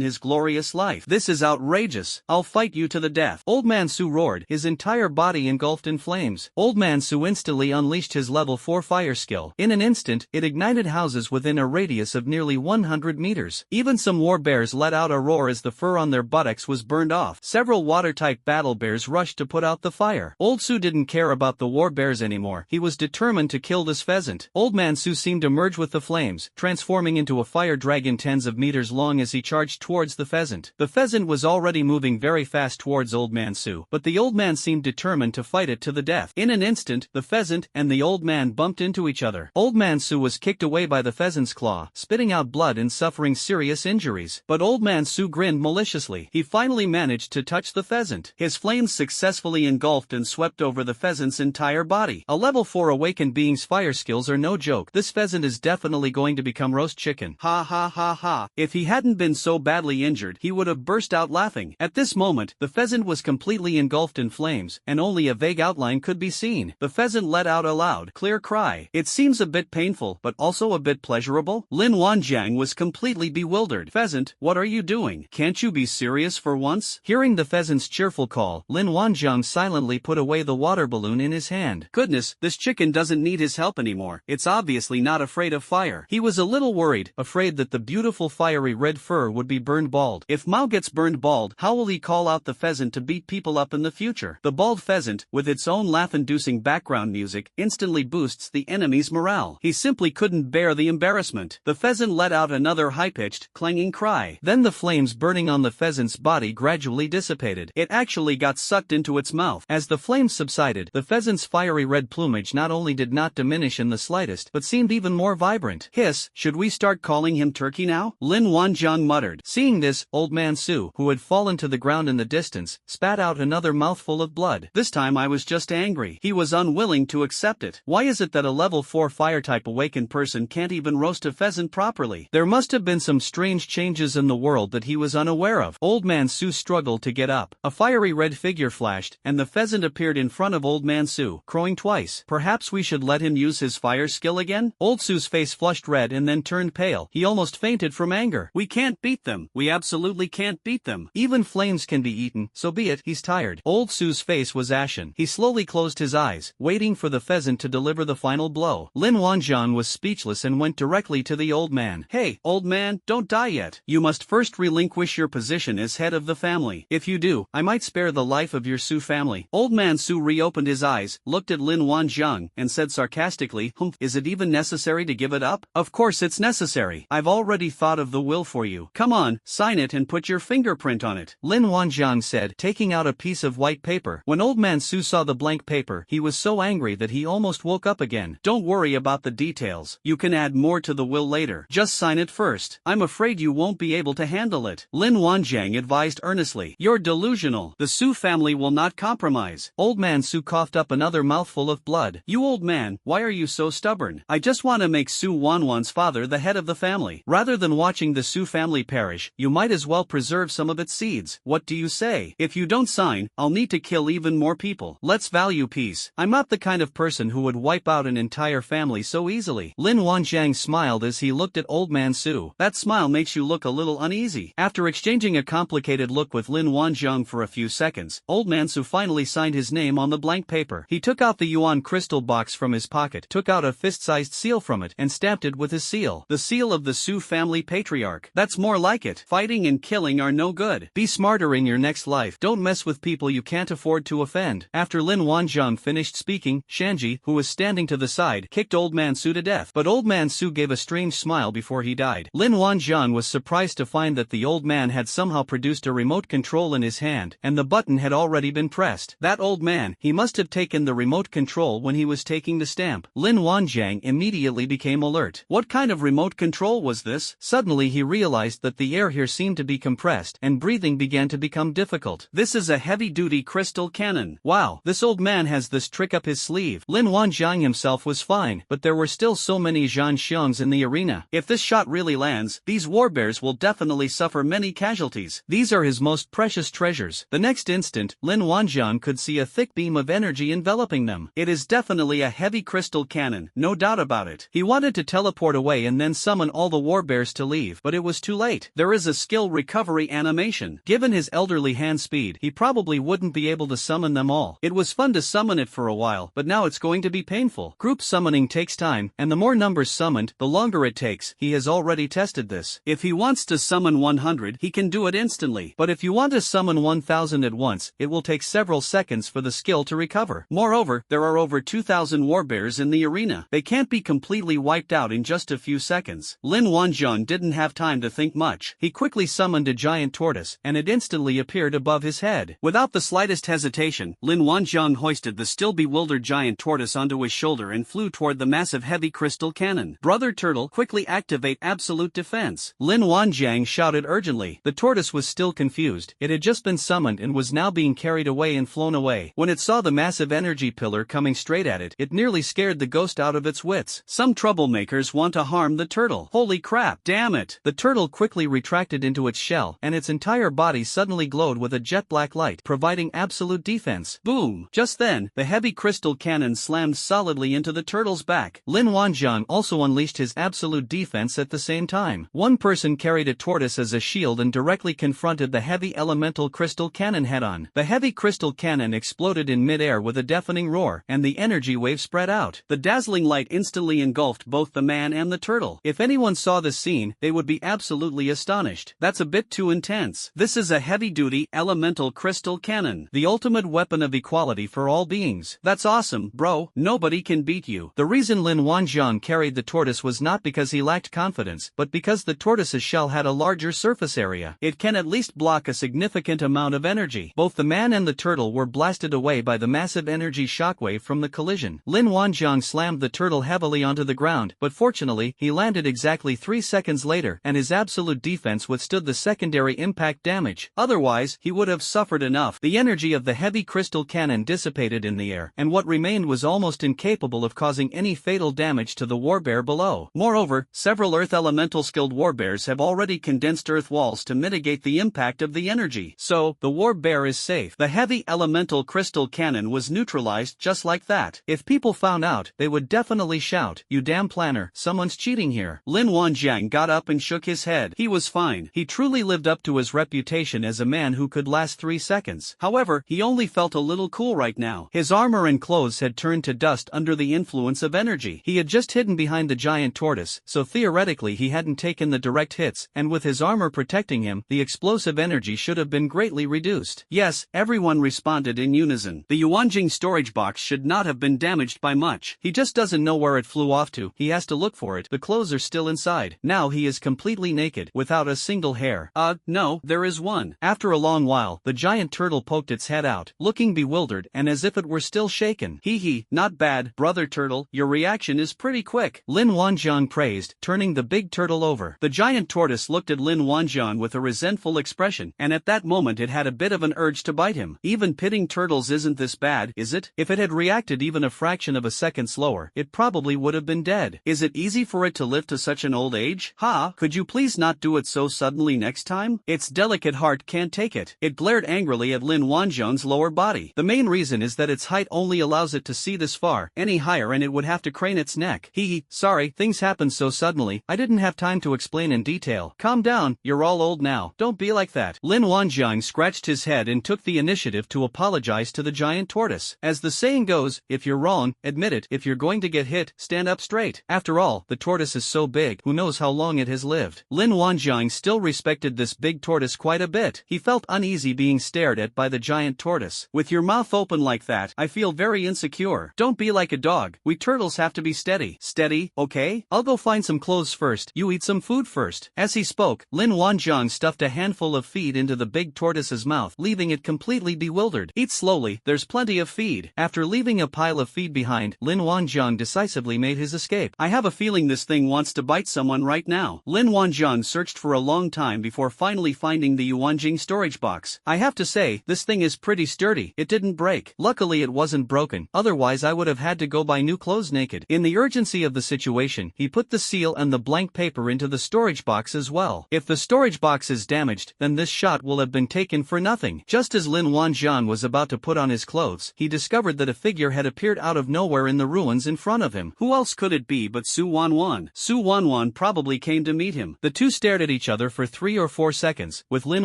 his glorious life? This is outrageous. I'll fight you to the death. Old Man Su roared, his entire body engulfed in flames. Old Man Su instantly unleashed his level 4 fire skill. In an instant, it ignited houses within a radius of nearly 100 meters. Even some war bears let out a roar as the fur on their buttocks was burned off. Several water-type battle bears rushed to put out the fire. Old Su didn't care about the war bears anymore. He was determined to kill this pheasant. Old Man Su seemed to merge with the flames, transforming into a fire dragon tens of meters long as he charged towards the pheasant. The pheasant was already moving very fast towards Old Man Su, but the old man seemed determined to fight it to the death. In an instant, the pheasant and the old man bumped into each other. Old Man Su was kicked away by the pheasant's claw, spitting out blood and suffering serious injuries. But Old Man Su grinned maliciously. He finally managed to touch the pheasant. His flames successfully engulfed and swept over the pheasant's entire body. A level 4 awakened being's fire skills are no joke. This pheasant is definitely going to become roast chicken. Ha ha ha ha. If he hadn't been so badly injured, he would have burst out laughing. At this moment, the pheasant was completely engulfed in flames, and only a vague outline could be seen. The pheasant let out a loud, clear cry. It seems a bit painful, but also a bit pleasurable. Lin Wanjiang was completely bewildered. Pheasant, what are you doing? Can't you be serious for once? Hearing the pheasant's cheerful call, Lin Wanjiang silently put away the water balloon in his hand. Goodness, this chicken doesn't need his help anymore. It's obviously not afraid of fire. He was a little worried, afraid that the beautiful fiery red fur would be burned bald. If Mao gets burned bald, how will he call out the pheasant to beat people up in the future? The bald pheasant, with its own laugh-inducing background music, instantly boosts the enemy's morale. He simply couldn't bear the embarrassment. The pheasant let out another high-pitched, clanging cry. Then the flames burning on the pheasant's body gradually dissipated. It actually got sucked into its mouth. As the flames subsided, the pheasant's fiery red plumage not only did not diminish in the slightest, but seemed even more vibrant. Hiss, should we start calling him Turkey now? Lin Wanjiang muttered. Seeing this, Old Man Su, who had fallen to the ground in the distance, spat out another mouthful of blood. This time I was just angry. He was unwilling to accept it. Why is it that a level 4 fire-type awakened person can't even roast a pheasant properly? There must have been some strange changes in the world that he was unaware of. Old Man Su struggled to get up. A fiery red figure flashed, and the pheasant appeared in front of Old Man Su, crowing twice. Perhaps we should let him use his fire skill again? Old Su's face flushed red and then turned pale. He almost fainted from anger. We can't beat them. We absolutely can't beat them. Even flames can be eaten, so be it. He's tired. Old Su's face was ashen. He slowly closed his eyes, waiting for the pheasant to deliver the final blow. Lin Wanjiang was speechless and went directly to the old man. Hey, old man, don't die yet. You must first relinquish your position as head of the family. If you do, I might spare the life of your Su family. Old Man Su reopened his eyes, looked at Lin Wanjiang, and said sarcastically, is it even necessary to give it up? Of course it's necessary. I've already thought of the will for you. Come on, sign it and put your fingerprint on it. Lin Wanjiang said, taking out a piece of white paper. When Old Man Su saw the blank paper, he was so angry that he almost woke up again. Don't worry about the details. You can add more to the will later. Just sign it first. I'm afraid you won't be able to handle it. Lin Wanjiang advised earnestly. You're delusional. The Su family will not compromise. Old Man Su coughed up another mouthful of blood. You old man, why are you so stubborn? I just want to make Su Wanwan's father the head of the family. Rather than watching the Su family perish, you might as well preserve some of its seeds. What do you say? If you don't sign, I'll need to kill even more people. Let's value peace. I'm not the kind of person who would wipe out an entire family so easily. Lin Wanjiang smiled as he looked at Old Man Su. That smile makes you look a little uneasy. After exchanging a complicated look with Lin Wanjiang for a few seconds, Old Man Su finally signed his name on the blank paper. He took out the yuan crystal box from his pocket, took out a fist-sized seal from it, and stamped it with his seal. The seal of the Su family patriarch. That's more like it. Fighting and killing are no good. Be smarter in your next life. Don't mess mess with people you can't afford to offend. After Lin Wanzhong finished speaking, Shanji, who was standing to the side, kicked Old Man Su to death. But Old Man Su gave a strange smile before he died. Lin Wanzhong was surprised to find that the old man had somehow produced a remote control in his hand, and the button had already been pressed. That old man, he must have taken the remote control when he was taking the stamp. Lin Wanzhong immediately became alert. What kind of remote control was this? Suddenly he realized that the air here seemed to be compressed, and breathing began to become difficult. This is a heavy-duty crystal cannon. Wow, this old man has this trick up his sleeve. Lin Wanzhong himself was fine, but there were still so many Zhan Xiangs in the arena. If this shot really lands, these warbears will definitely suffer many casualties. These are his most precious treasures. The next instant, Lin Wanzhong could see a thick beam of energy enveloping them. It is definitely a heavy crystal cannon, no doubt about it. He wanted to teleport away and then summon all the warbears to leave, but it was too late. There is a skill recovery animation. Given his elderly hand speed, he probably wouldn't be able to summon them all. It was fun to summon it for a while, but now it's going to be painful. Group summoning takes time, and the more numbers summoned, the longer it takes. He has already tested this. If he wants to summon 100, he can do it instantly. But if you want to summon 1000 at once, it will take several seconds for the skill to recover. Moreover, there are over 2000 warbears in the arena. They can't be completely wiped out in just a few seconds. Lin Wanzhong didn't have time to think much. He quickly summoned a giant tortoise, and it instantly appeared above his head. Without the slightest hesitation, Lin Wanzhong hoisted the still bewildered giant tortoise onto his shoulder and flew toward the massive heavy crystal cannon. Brother Turtle, quickly activate absolute defense. Lin Wanzhong shouted urgently. The tortoise was still confused. It had just been summoned and was now being carried away and flown away. When it saw the massive energy pillar coming straight at it, it nearly scared the ghost out of its wits. Some troublemakers want to harm the turtle. Holy crap, damn it! The turtle quickly retracted into its shell, and its entire body suddenly glowed with a jet black light, providing absolute defense. Boom! Just then, the heavy crystal cannon slammed solidly into the turtle's back. Lin Wanzhong also unleashed his absolute defense at the same time. One person carried a tortoise as a shield and directly confronted the heavy elemental crystal cannon head-on. The heavy crystal cannon exploded in mid-air with a deafening roar, and the energy wave spread out. The dazzling light instantly engulfed both the man and the turtle. If anyone saw this scene, they would be absolutely astonished. That's a bit too intense. This is a heavy-duty elemental crystal cannon, the ultimate weapon of equality for all beings. That's awesome, bro. Nobody can beat you. The reason Lin Wanzhong carried the tortoise was not because he lacked confidence, but because the tortoise's shell had a larger surface area. It can at least block a significant amount of energy. Both the man and the turtle were blasted away by the massive energy shockwave from the collision. Lin Wanzhong slammed the turtle heavily onto the ground, but fortunately, he landed exactly 3 seconds later, and his absolute defense withstood the secondary impact damage. Otherwise, he would have suffered enough. The energy of the heavy crystal cannon dissipated in the air, and what remained was almost incapable of causing any fatal damage to the warbear below. Moreover, several earth elemental skilled warbears have already condensed earth walls to mitigate the impact of the energy. So, the warbear is safe. The heavy elemental crystal cannon was neutralized just like that. If people found out, they would definitely shout, "You damn planner, someone's cheating here." Lin Wanzhong got up and shook his head. He was fine. He truly lived up to his reputation as a man who could last 3 seconds. However, he only felt a little cool right now. His armor and clothes had turned to dust under the influence of energy. He had just hidden behind the giant tortoise, so theoretically he hadn't taken the direct hits, and with his armor protecting him, the explosive energy should have been greatly reduced. Yes, everyone responded in unison. The Yuanjing storage box should not have been damaged by much. He just doesn't know where it flew off to. He has to look for it. The clothes are still inside. Now he is completely naked, without a single hair. No, there is one. After a long while, the giant turtle poked its head out, looking bewildered and as if it were still shaken. Hee, not bad, brother turtle, your reaction is pretty quick. Lin Wanzhong praised, turning the big turtle over. The giant tortoise looked at Lin Wanzhong with a resentful expression, and at that moment it had a bit of an urge to bite him. Even pitting turtles isn't this bad, is it? If it had reacted even a fraction of a second slower, it probably would have been dead. Is it easy for it to live to such an old age? Could you please not do it so suddenly next time? Its delicate heart can't take it. It glared angrily at Lin Wanzhong's lower body. The main reason is that its height only allows it to see this far. Any higher and it would have to crane its neck. Sorry, things happened so suddenly, I didn't have time to explain in detail. Calm down, you're all old now. Don't be like that. Lin Wanzhong scratched his head and took the initiative to apologize to the giant tortoise. As the saying goes, if you're wrong, admit it. If you're going to get hit, stand up straight. After all, the tortoise is so big, who knows how long it has lived. Lin Wanzhong still respected this big tortoise quite a bit. He felt uneasy being stared at by the giant tortoise. With your mouth open like that, I feel very insecure. Don't be like a dog. We turtles have to be steady. Steady, okay? I'll go find some clothes first. You eat some food first. As he spoke, Lin Wanjiang stuffed a handful of feed into the big tortoise's mouth, leaving it completely bewildered. Eat slowly, there's plenty of feed. After leaving a pile of feed behind, Lin Wanjiang decisively made his escape. I have a feeling this thing wants to bite someone right now. Lin Wanjiang searched for a long time before finally finding the Yuanjing storage box. I have to say, this thing is pretty sturdy. It didn't break. Luckily it wasn't broken, otherwise I would have had to go buy new clothes naked. In the urgency of the situation, he put the seal and the blank paper into the storage box as well. If the storage box is damaged, then this shot will have been taken for nothing. Just as Lin Wanjiang was about to put on his clothes, he discovered that a figure had appeared out of nowhere in the ruins in front of him. Who else could it be but Su Wanwan? Su Wanwan probably came to meet him. The two stared at each other for 3 or 4 seconds, with Lin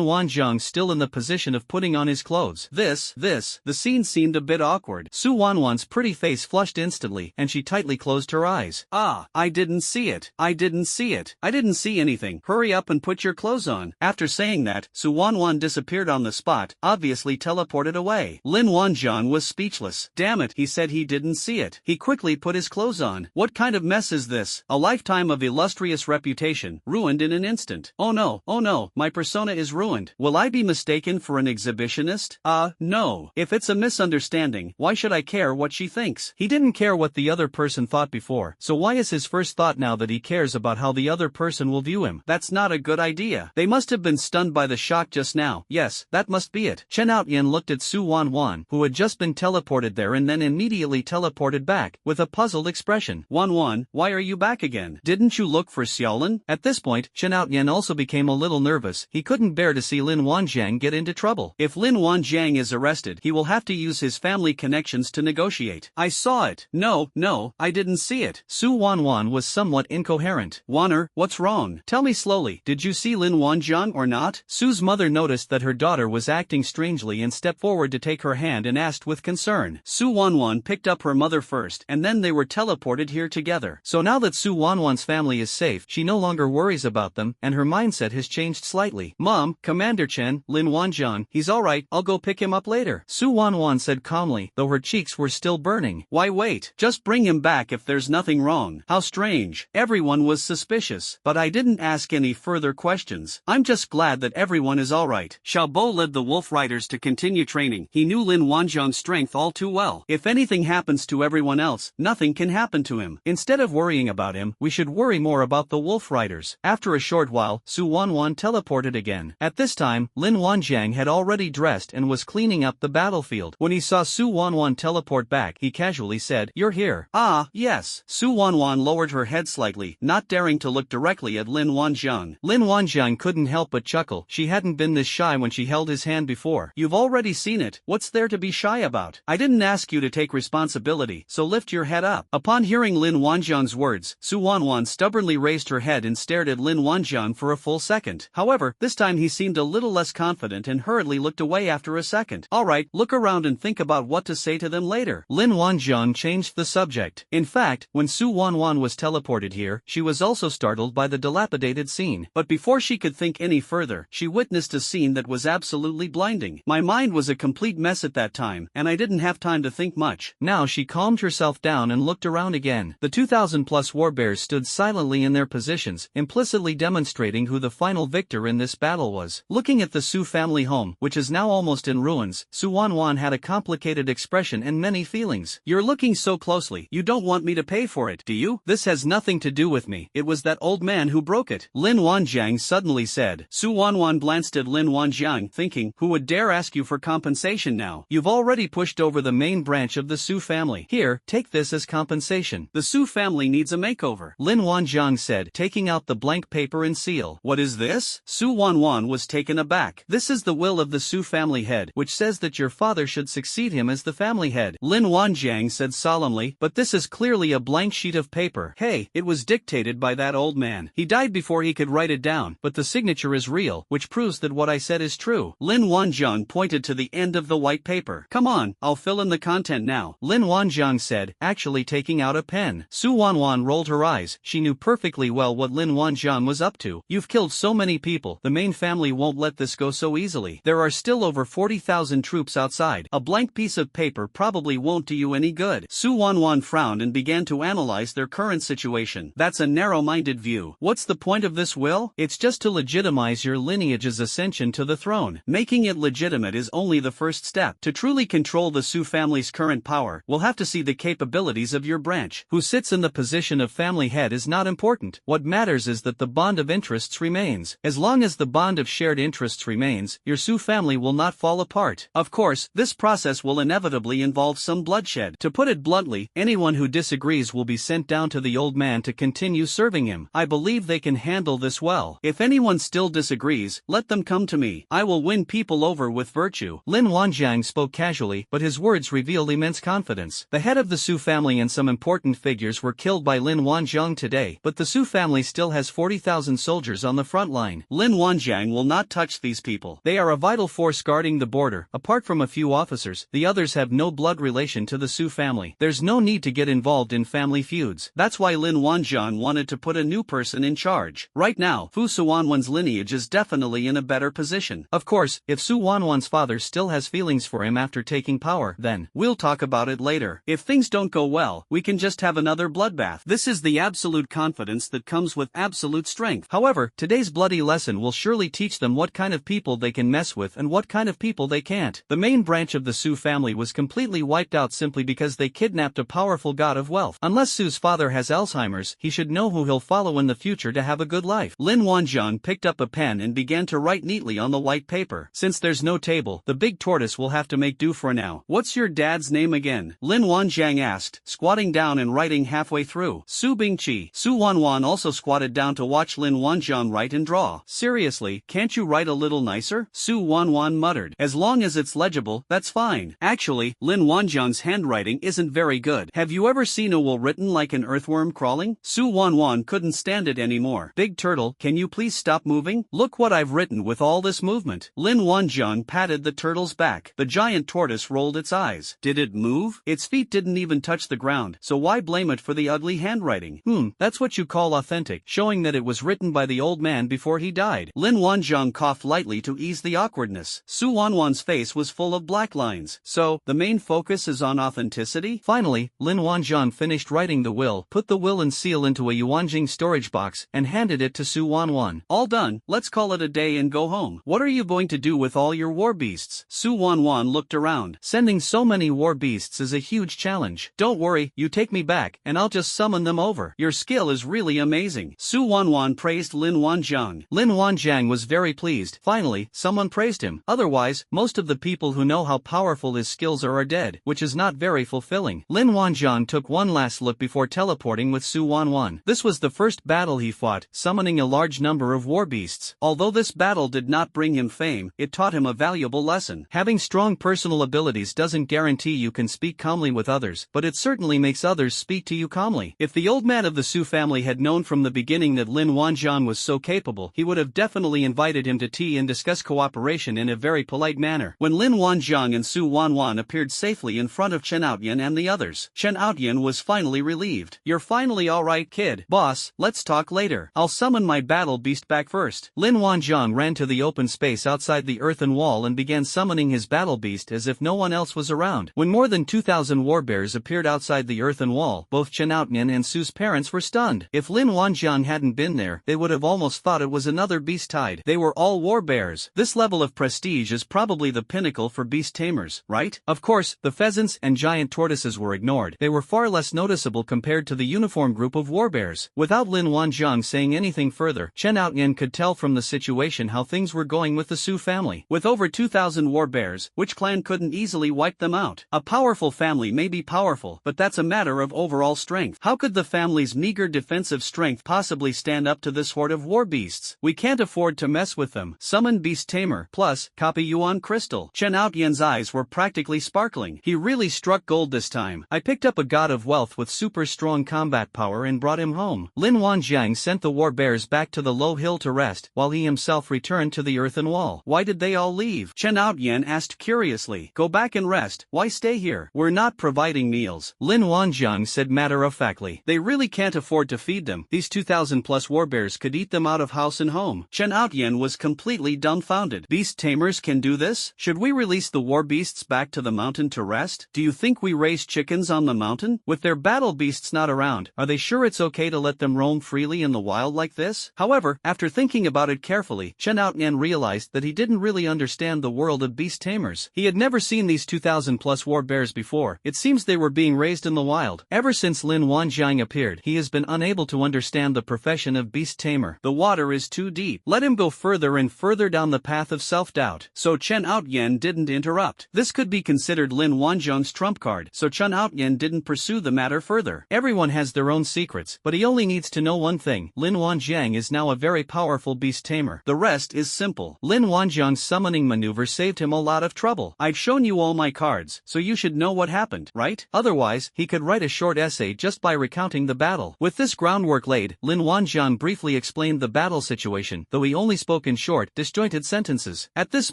Wanjiang still in the position of putting on his clothes. The scene seemed a bit awkward. Su Wanwan's pretty face flushed instantly, and she tightly closed her eyes. Ah, I didn't see it. I didn't see anything. Hurry up and put your clothes on. After saying that, Su Wanwan disappeared on the spot, obviously teleported away. Lin Wanjiang was speechless. Damn it, he said he didn't see it. He quickly put his clothes on. What kind of mess is this? A lifetime of illustrious reputation, ruined in an instant. Oh no, my persona is ruined. Will I be mistaken for an exhibitionist? No. If it's a misunderstanding, why should I care what she thinks? He didn't care what the other person thought before, so why is his first thought now that he cares about how the other person will view him? That's not a good idea. They must have been stunned by the shock just now. Yes, that must be it. Chen Outyan looked at Su Wanwan, who had just been teleported there and then immediately teleported back, with a puzzled expression. Wanwan, why are you back again? Didn't you look for Xiaolin? At this point, Chen Outyan also became a little nervous. He couldn't bear to see Lin Wanjiang get into trouble. If Lin Wanjiang is arrested, he will have to use his family connections to negotiate. I saw it. No, I didn't see it. Su Wanwan was somewhat incoherent. Wanner, what's wrong? Tell me slowly, did you see Lin Wanjiang or not? Su's mother noticed that her daughter was acting strangely and stepped forward to take her hand and asked with concern. Su Wanwan picked up her mother first, and then they were teleported here together. So now that Su Wanwan's family is safe, she no longer worries about them, and her mindset has changed slightly. Mom, Commander Chen, Lin Wanjiang, he's alright, I'll go pick him up later. Su Wanwan said calmly, though her cheeks were still burning. Why wait? Just bring him back if there's nothing wrong. How strange. Everyone was suspicious, but I didn't ask any further questions. I'm just glad that everyone is alright. Xiaobo led the Wolf Riders to continue training. He knew Lin Wanjiang's strength all too well. If anything happens to everyone else, nothing can happen to him. Instead of worrying about him, we should worry more about the Wolf Riders. After a short while, Su Wanwan teleported again. At this time, Lin Wanjiang had already dressed and was cleaning up the battlefield. When he saw Su Wanwan teleport back, he casually said, "You're here." Ah, yes. Su Wanwan lowered her head slightly, not daring to look directly at Lin Wanjiang. Lin Wanjiang couldn't help but chuckle. She hadn't been this shy when she held his hand before. You've already seen it. What's there to be shy about? I didn't ask you to take responsibility, so lift your head up. Upon hearing Lin Wanjiang's words, Su Wanwan stubbornly raised her head and stared at Lin Wanjiang for a full second. However, this time he seemed a little less confident and hurriedly looked away after a second. Alright, look around and think about what to say to them later. Lin Wanjiang changed the subject. In fact, when Su Wanwan was teleported here, she was also startled by the dilapidated scene. But before she could think any further, she witnessed a scene that was absolutely blinding. My mind was a complete mess at that time, and I didn't have time to think much. Now she calmed herself down and looked around again. The 2,000+ warbears stood silently in their positions, implicitly demonstrating who the final victor in this battle was. Looking at the Su family home, which is now almost in ruins, Su Wanwan had a complicated expression and many feelings. You're looking so closely. You don't want me to pay for it, do you? This has nothing to do with me. It was that old man who broke it. Lin Wanjiang suddenly said. Su Wanwan glanced at Lin Wanjiang, thinking, who would dare ask you for compensation now? You've already pushed over the main branch of the Su family. Here, take this as compensation. The Su family needs a makeover. Lin Wanjiang said, taking out the blank paper and seal. What is this? Su Wanwan was taken aback. This is the will of the Su family head, which says that your father should succeed him as the family head. Lin Wanjiang said solemnly, but this is clearly a blank sheet of paper. Hey, it was dictated by that old man. He died before he could write it down, but the signature is real, which proves that what I said is true. Lin Wanjiang pointed to the end of the white paper. Come on, I'll fill in the content now. Lin Wanjiang said, actually taking out a pen. Su Wanwan rolled her eyes. She knew perfectly well what Lin Wanjiang was up to. You've killed so many people, the main family won't let this go so easily. There there are still over 40,000 troops outside. A blank piece of paper probably won't do you any good. Su Wanwan frowned and began to analyze their current situation. That's a narrow-minded view. What's the point of this will? It's just to legitimize your lineage's ascension to the throne. Making it legitimate is only the first step. To truly control the Su family's current power, we'll have to see the capabilities of your branch. Who sits in the position of family head is not important. What matters is that the bond of interests remains. As long as the bond of shared interests remains, your Su family will not fall apart. Of course, this process will inevitably involve some bloodshed. To put it bluntly, anyone who disagrees will be sent down to the old man to continue serving him. I believe they can handle this well. If anyone still disagrees, let them come to me. I will win people over with virtue. Lin Wanjiang spoke casually, but his words revealed immense confidence. The head of the Su family and some important figures were killed by Lin Wanjiang today, but the Su family still has 40,000 soldiers on the front line. Lin Wanjiang will not touch these people. They are a vital force guarding the border. Apart from a few officers, the others have no blood relation to the Su family. There's no need to get involved in family feuds. That's why Lin Wanjiang wanted to put a new person in charge. Right now, Fu Suwanwan's lineage is definitely in a better position. Of course, if Su Wanwan's father still has feelings for him after taking power, then we'll talk about it later. If things don't go well, we can just have another bloodbath. This is the absolute confidence that comes with absolute strength. However, today's bloody lesson will surely teach them what kind of people they can mess with and what kind of people they can't. The main branch of the Su family was completely wiped out simply because they kidnapped a powerful god of wealth. Unless Su's father has Alzheimer's, he should know who he'll follow in the future to have a good life. Lin Wanjiang picked up a pen and began to write neatly on the white paper. Since there's no table, the big tortoise will have to make do for now. What's your dad's name again? Lin Wanjiang asked, squatting down and writing halfway through. Su Bingqi. Su Wanwan also squatted down to watch Lin Wanjiang write and draw. Seriously, can't you write a little nicer? Su Wanwan muttered. As long as it's legible, that's fine. Actually, Lin Wanjiang's handwriting isn't very good. Have you ever seen a will written like an earthworm crawling? Su Wanwan couldn't stand it anymore. Big turtle, can you please stop moving? Look what I've written with all this movement. Lin Wanjiang patted the turtle's back. The giant tortoise rolled its eyes. Did it move? Its feet didn't even touch the ground, so why blame it for the ugly handwriting? That's what you call authentic, showing that it was written by the old man before he died. Lin Wanjiang coughed lightly to ease the awkwardness. Su Wanwan's face was full of black lines. So, the main focus is on authenticity? Finally, Lin Wanjiang finished writing the will, put the will and seal into a Yuanjing storage box, and handed it to Su Wanwan. All done, let's call it a day and go home. What are you going to do with all your war beasts? Su Wanwan looked around. Sending so many war beasts is a huge challenge. Don't worry, you take me back, and I'll just summon them over. Your skill is really amazing. Su Wanwan praised Lin Wanjiang. Lin Wanjiang was very pleased. Finally, someone praised him. Otherwise, most of the people who know how powerful his skills are dead, which is not very fulfilling. Lin Wanjiang took one last look before teleporting with Su Wanwan. This was the first battle he fought, summoning a large number of war beasts. Although this battle did not bring him fame, it taught him a valuable lesson. Having strong personal abilities doesn't guarantee you can speak calmly with others, but it certainly makes others speak to you calmly. If the old man of the Su family had known from the beginning that Lin Wanjiang was so capable, he would have definitely invited him to tea and discuss cooperation in a very polite manner. When Lin Wanjiang and Su Wanwan appeared safely in front of Chen Outyan and the others, Chen Outyan was finally relieved. You're finally alright, kid. Boss, let's talk later. I'll summon my battle beast back first. Lin Wanjiang ran to the open space outside the earthen wall and began summoning his battle beast as if no one else was around. When more than 2,000 warbears appeared outside the earthen wall, both Chen Outyan and Su's parents were stunned. If Lin Wanjiang hadn't been there, they would have almost thought it was another beast tide. They were all warbears. This level of prestige is probably the pinnacle for beast tamers, right? Of course, the pheasants and giant tortoises were ignored. They were far less noticeable compared to the uniform group of warbears. Without Lin Wanjiang saying anything further, Chen Outyan could tell from the situation how things were going with the Su family. With over 2,000 warbears, which clan couldn't easily wipe them out? A powerful family may be powerful, but that's a matter of overall strength. How could the family's meager defensive strength possibly stand up to this horde of war beasts? We can't afford to mess with them. Summon Beast Tamer, plus, copy Yuan Crystal. Chen Outyan's eyes were practically sparkling. He really struck gold this time. I picked up a god of wealth with super strong combat power and brought him home. Lin Wanjiang sent the war bears back to the low hill to rest, while he himself returned to the earthen wall. Why did they all leave? Chen Outyan asked curiously. Go back and rest. Why stay here? We're not providing meals. Lin Wanjiang said matter-of-factly. They really can't afford to feed them. These 2,000 plus warbears could eat them out of house and home. Chen Outyan was completely dumbfounded. Beast beast tamers can do this? Should we release the war beasts back to the mountain to rest? Do you think we raise chickens on the mountain? With their battle beasts not around, are they sure it's okay to let them roam freely in the wild like this? However, after thinking about it carefully, Chen Outyan realized that he didn't really understand the world of beast tamers. He had never seen these 2,000+ war bears before. It seems they were being raised in the wild. Ever since Lin Wanjiang appeared, he has been unable to understand the profession of beast tamer. The water is too deep. Let him go further and further down the path of self-doubt. So Chen Outyan didn't interrupt. This could be considered Lin Wanjiang's trump card, so Chen Outyan didn't pursue the matter further. Everyone has their own secrets, but he only needs to know one thing. Lin Wanjiang is now a very powerful beast tamer. The rest is simple. Lin Wanjiang's summoning maneuver saved him a lot of trouble. I've shown you all my cards, so you should know what happened, right? Otherwise, he could write a short essay just by recounting the battle. With this groundwork laid, Lin Wanjiang briefly explained the battle situation, though he only spoke in short, disjointed sentences. At this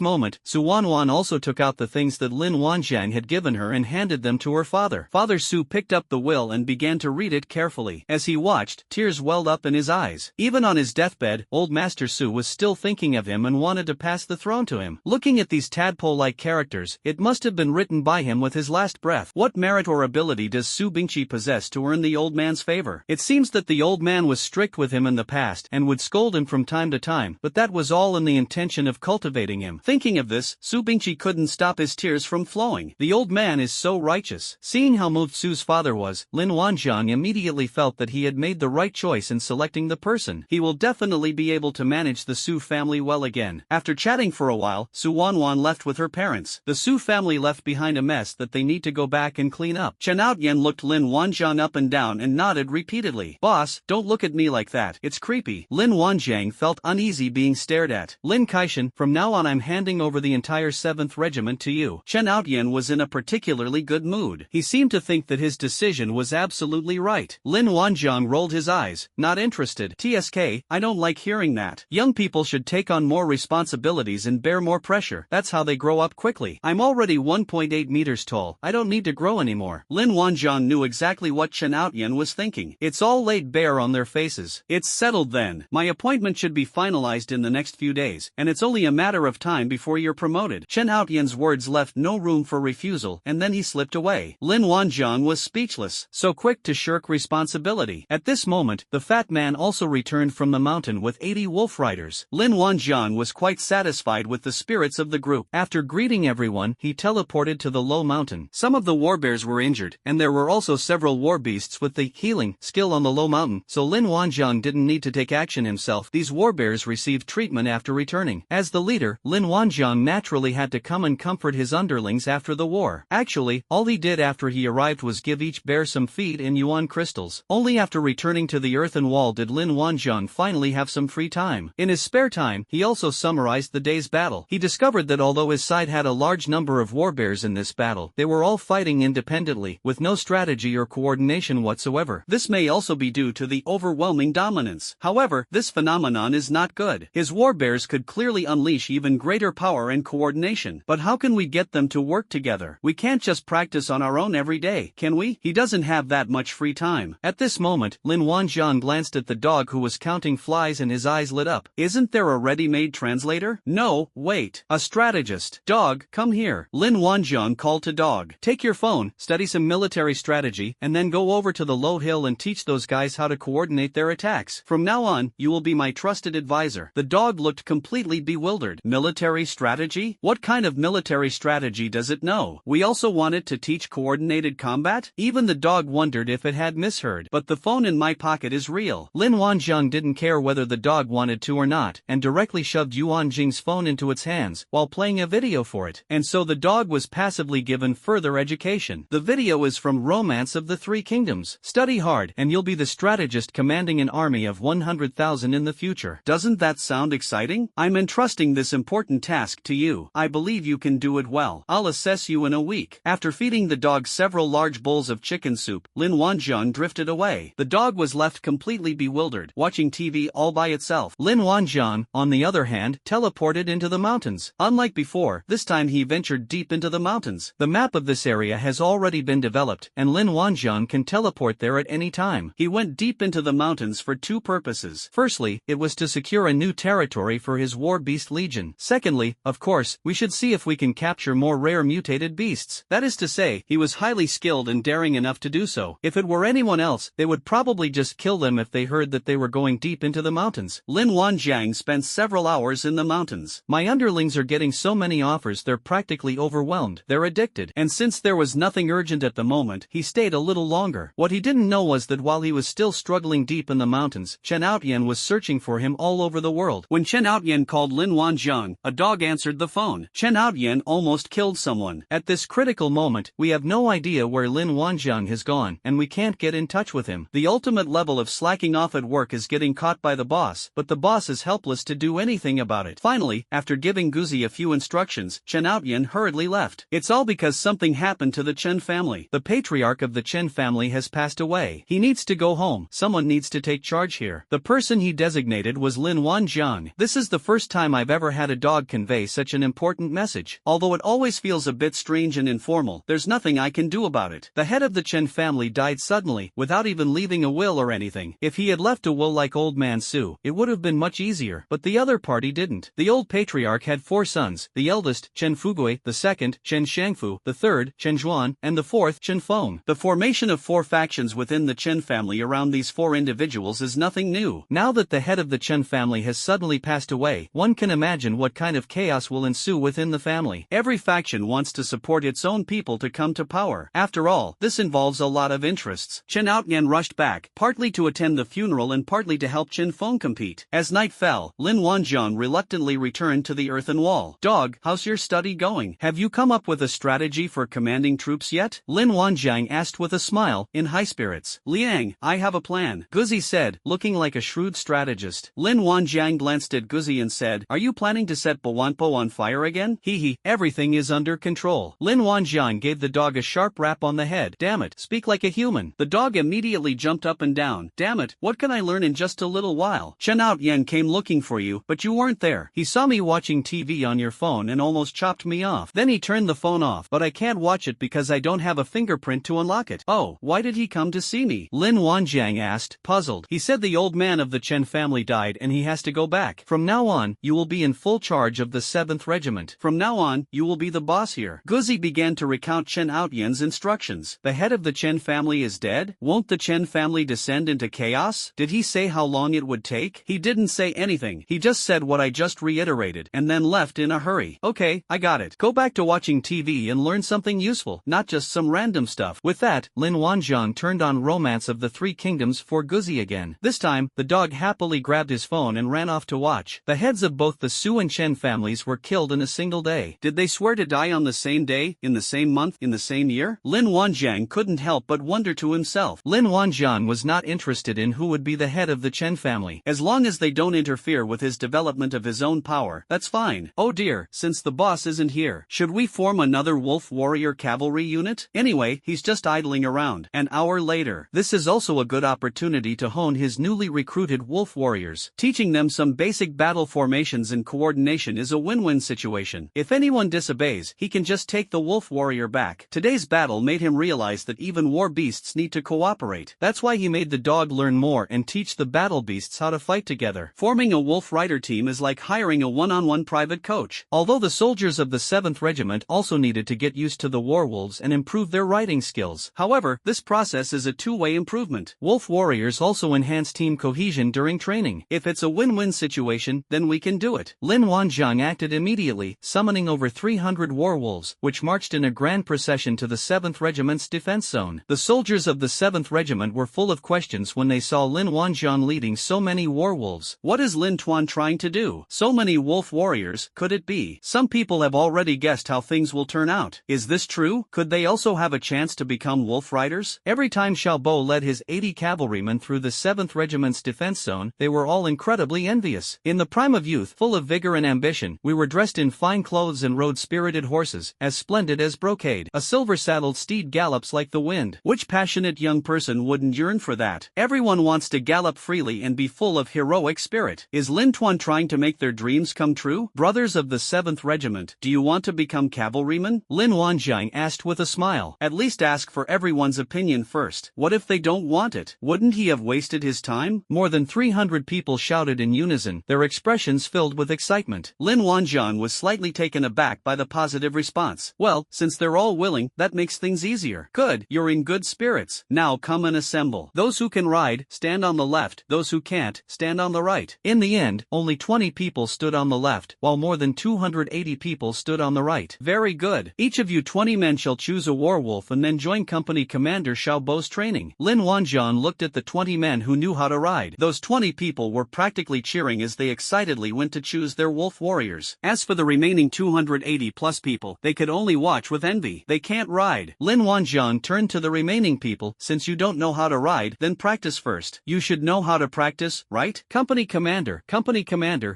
moment, Su Wanwan also took out the things that Lin Wanjiang had given her and handed them to her father. Father Su picked up the will and began to read it carefully. As he watched, tears welled up in his eyes. Even on his deathbed, old Master Su was still thinking of him and wanted to pass the throne to him. Looking at these tadpole-like characters, it must have been written by him with his last breath. What merit or ability does Su Bingqi possess to earn the old man's favor? It seems that the old man was strict with him in the past and would scold him from time to time, but that was all in the intention of cultivating him. Thinking of this, Su Bingqi couldn't stop his tears from flowing. The old man is so righteous. Seeing how moved Su's father was, Lin Wanjiang immediately felt that he had made the right choice in selecting the person. He will definitely be able to manage the Su family well again. After chatting for a while, Su Wanwan left with her parents. The Su family left behind a mess that they need to go back and clean up. Chen Outyan looked Lin Wanjiang up and down and nodded repeatedly. Boss, don't look at me like that. It's creepy. Lin Wanjiang felt uneasy being stared at. Lin Kaishan, from now on I'm handing over the entire 7th Regiment to you. Chen Outyan was in a particularly good mood. He seemed to think that his decision was absolutely right. Lin Wanjiang rolled his eyes, not interested. TSK, I don't like hearing that. Young people should take on more responsibilities and bear more pressure. That's how they grow up quickly. I'm already 1.8 meters tall. I don't need to grow anymore. Lin Wanjiang knew exactly what Chen Outyan was thinking. It's all laid bare on their faces. It's settled then. My appointment should be finalized in the next few days, and it's only a matter of time before you're promoted. Chen Outyan's words left no room for refusal, and then he slipped away. Lin Wanjiang was speechless, so quick to shirk responsibility. At this moment, the fat man also returned from the mountain with 80 wolf riders. Lin Wanjiang was quite satisfied with the spirits of the group. After greeting everyone, he teleported to the low mountain. Some of the warbears were injured, and there were also several war beasts with the healing skill on the low mountain, so Lin Wanjiang didn't need to take action himself. These warbears received treatment after returning. As the leader, Lin Wanjiang naturally had to come and comfort his underlings after the war. Actually, all he did after he arrived was give each bear some feed in yuan crystals. Only after returning to the earthen wall did Lin Wanjiang finally have some free time. In his spare time, he also summarized the day's battle. He discovered that although his side had a large number of warbears in this battle, they were all fighting independently, with no strategy or coordination whatsoever. This may also be due to the overwhelming dominance. However, this phenomenon is not good. His warbears could clearly unleash even greater power and coordination. But how can we get them to work together? We can't just practice on our own every day, can we? He doesn't have that much free time. At this moment, Lin Wanjiang glanced at the dog who was counting flies and his eyes lit up. Isn't there a ready-made translator? No, wait. A strategist. Dog, come here. Lin Wanjiang called to Dog. Take your phone, study some military strategy, and then go over to the low hill and teach those guys how to coordinate their attacks. From now on, you will be my trusted advisor. The dog looked completely bewildered. Military strategy? What kind of military strategy does it know? We also wanted to teach coordinated combat? Even the dog wondered if it had misheard. But the phone in my pocket is real. Lin Wanjiang didn't care whether the dog wanted to or not, and directly shoved Yuan Jing's phone into its hands, while playing a video for it. And so the dog was passively given further education. The video is from Romance of the Three Kingdoms. Study hard, and you'll be the strategist commanding an army of 100,000 in the future. Doesn't that sound exciting? I'm entrusting this important task to you. I believe you can do it well. I'll assess you in a week. After feeding the dog several large bowls of chicken soup, Lin Wanjiang drifted away. The dog was left completely bewildered, watching TV all by itself. Lin Wanjiang, on the other hand, teleported into the mountains. Unlike before, this time he ventured deep into the mountains. The map of this area has already been developed, and Lin Wanjiang can teleport there at any time. He went deep into the mountains for two purposes. Firstly, it was to secure a new territory for his war beast legion. question. Secondly, of course, we should see if we can capture more rare mutated beasts. That is to say, he was highly skilled and daring enough to do so. If it were anyone else, they would probably just kill them if they heard that they were going deep into the mountains. Lin Wanjiang spent several hours in the mountains. My underlings are getting so many offers they're practically overwhelmed. They're addicted. And since there was nothing urgent at the moment, he stayed a little longer. What he didn't know was that while he was still struggling deep in the mountains, Chen Outyan was searching for him all over the world. When Chen Outyan called Lin Wanjiang, a dog answered the phone. Chen Outyan almost killed someone. At this critical moment, we have no idea where Lin Wanjiang has gone, and we can't get in touch with him. The ultimate level of slacking off at work is getting caught by the boss, but the boss is helpless to do anything about it. Finally, after giving Guzi a few instructions, Chen Outyan hurriedly left. It's all because something happened to the Chen family. The patriarch of the Chen family has passed away. He needs to go home. Someone needs to take charge here. The person he designated was Lin Wanjiang. This is the first time I've ever had a dog convey such an important message. Although it always feels a bit strange and informal, there's nothing I can do about it. The head of the Chen family died suddenly, without even leaving a will or anything. If he had left a will like Old Man Su, it would have been much easier, but the other party didn't. The old patriarch had 4 sons, the eldest, Chen Fugui, the second, Chen Shangfu, the third, Chen Zhuan, and the fourth, Chen Feng. The formation of 4 factions within the Chen family around these 4 individuals is nothing new. Now that the head of the Chen family has suddenly passed away, one can imagine what kind of chaos will ensue within the family. Every faction wants to support its own people to come to power. After all, this involves a lot of interests. Chen Outyan rushed back, partly to attend the funeral and partly to help Chen Feng compete. As night fell, Lin Wanjiang reluctantly returned to the earthen wall. Dog, how's your study going? Have you come up with a strategy for commanding troops yet? Lin Wanjiang asked with a smile, in high spirits. Liang, I have a plan, Guzi said, looking like a shrewd strategist. Lin Wanjiang glanced at Guzi and said, are you planning to set Bawanpo on fire again? Hee, everything is under control. Lin Wanjiang gave the dog a sharp rap on the head. Damn it, speak like a human. The dog immediately jumped up and down. Damn it, what can I learn in just a little while? Chen Outyan came looking for you, but you weren't there. He saw me watching TV on your phone and almost chopped me off. Then he turned the phone off, but I can't watch it because I don't have a fingerprint to unlock it. Oh, why did he come to see me? Lin Wanjiang asked, puzzled. He said the old man of the Chen family died and he has to go back. From now on, you will be in full charge of the 7th Regiment. From now on, you will be the boss here. Guzi began to recount Chen Outyan's instructions. The head of the Chen family is dead? Won't the Chen family descend into chaos? Did he say how long it would take? He didn't say anything. He just said what I just reiterated, and then left in a hurry. Okay, I got it. Go back to watching TV and learn something useful, not just some random stuff. With that, Lin Wanjiang turned on Romance of the 3 Kingdoms for Guzi again. This time, the dog happily grabbed his phone and ran off to watch. The heads of both the Su and Chen families were killed in a single day. Did they swear to die on the same day, in the same month, in the same year? Lin Wanjiang couldn't help but wonder to himself. Lin Wanjiang was not interested in who would be the head of the Chen family. As long as they don't interfere with his development of his own power, that's fine. Oh dear, since the boss isn't here, should we form another wolf warrior cavalry unit? Anyway, he's just idling around. An hour later. This is also a good opportunity to hone his newly recruited wolf warriors. Teaching them some basic battle formations and coordination is a win-win situation. If anyone disobeys, he can just take the wolf warrior back. Today's battle made him realize that even war beasts need to cooperate. That's why he made the dog learn more and teach the battle beasts how to fight together. Forming a wolf rider team is like hiring a one-on-one private coach. Although the soldiers of the 7th Regiment also needed to get used to the warwolves and improve their riding skills. However, this process is a two-way improvement. Wolf warriors also enhance team cohesion during training. If it's a win-win situation, then we can do it. Lin Wanjiang acted immediately, summoning over 300 warwolves, which marched in a grand procession to the 7th Regiment's defense zone. The soldiers of the 7th Regiment were full of questions when they saw Lin Wanjiang leading so many warwolves. What is Lin Tuan trying to do? So many wolf warriors, could it be? Some people have already guessed how things will turn out. Is this true? Could they also have a chance to become wolf riders? Every time Xiaobo led his 80 cavalrymen through the 7th Regiment's defense zone, they were all incredibly envious. In the prime of youth, full of vigor and ambition, we were dressed in fine clothes and rode spirited horses, as splendid as brocade. A silver-saddled steed gallops like the wind. Which passionate young person wouldn't yearn for that? Everyone wants to gallop freely and be full of heroic spirit. Is Lin Tuan trying to make their dreams come true? Brothers of the 7th Regiment, do you want to become cavalrymen? Lin Wanjiang asked with a smile. At least ask for everyone's opinion first. What if they don't want it? Wouldn't he have wasted his time? More than 300 people shouted in unison, their expressions filled with excitement. excitement. Lin Wanjian was slightly taken aback by the positive response. Well, since they're all willing, that makes things easier. Good, you're in good spirits. Now come and assemble. Those who can ride, stand on the left, those who can't, stand on the right. In the end, only 20 people stood on the left, while more than 280 people stood on the right. Very good. Each of you 20 men shall choose a werewolf and then join Company Commander Xiao Bo's training. Lin Wanjian looked at the 20 men who knew how to ride. Those 20 people were practically cheering as they excitedly went to choose their wolf warriors. As for the remaining 280 plus people, they could only watch with envy. They can't ride. Lin Wanjian turned to the remaining people. Since you don't know how to ride, then practice first. You should know how to practice, right? Company Commander,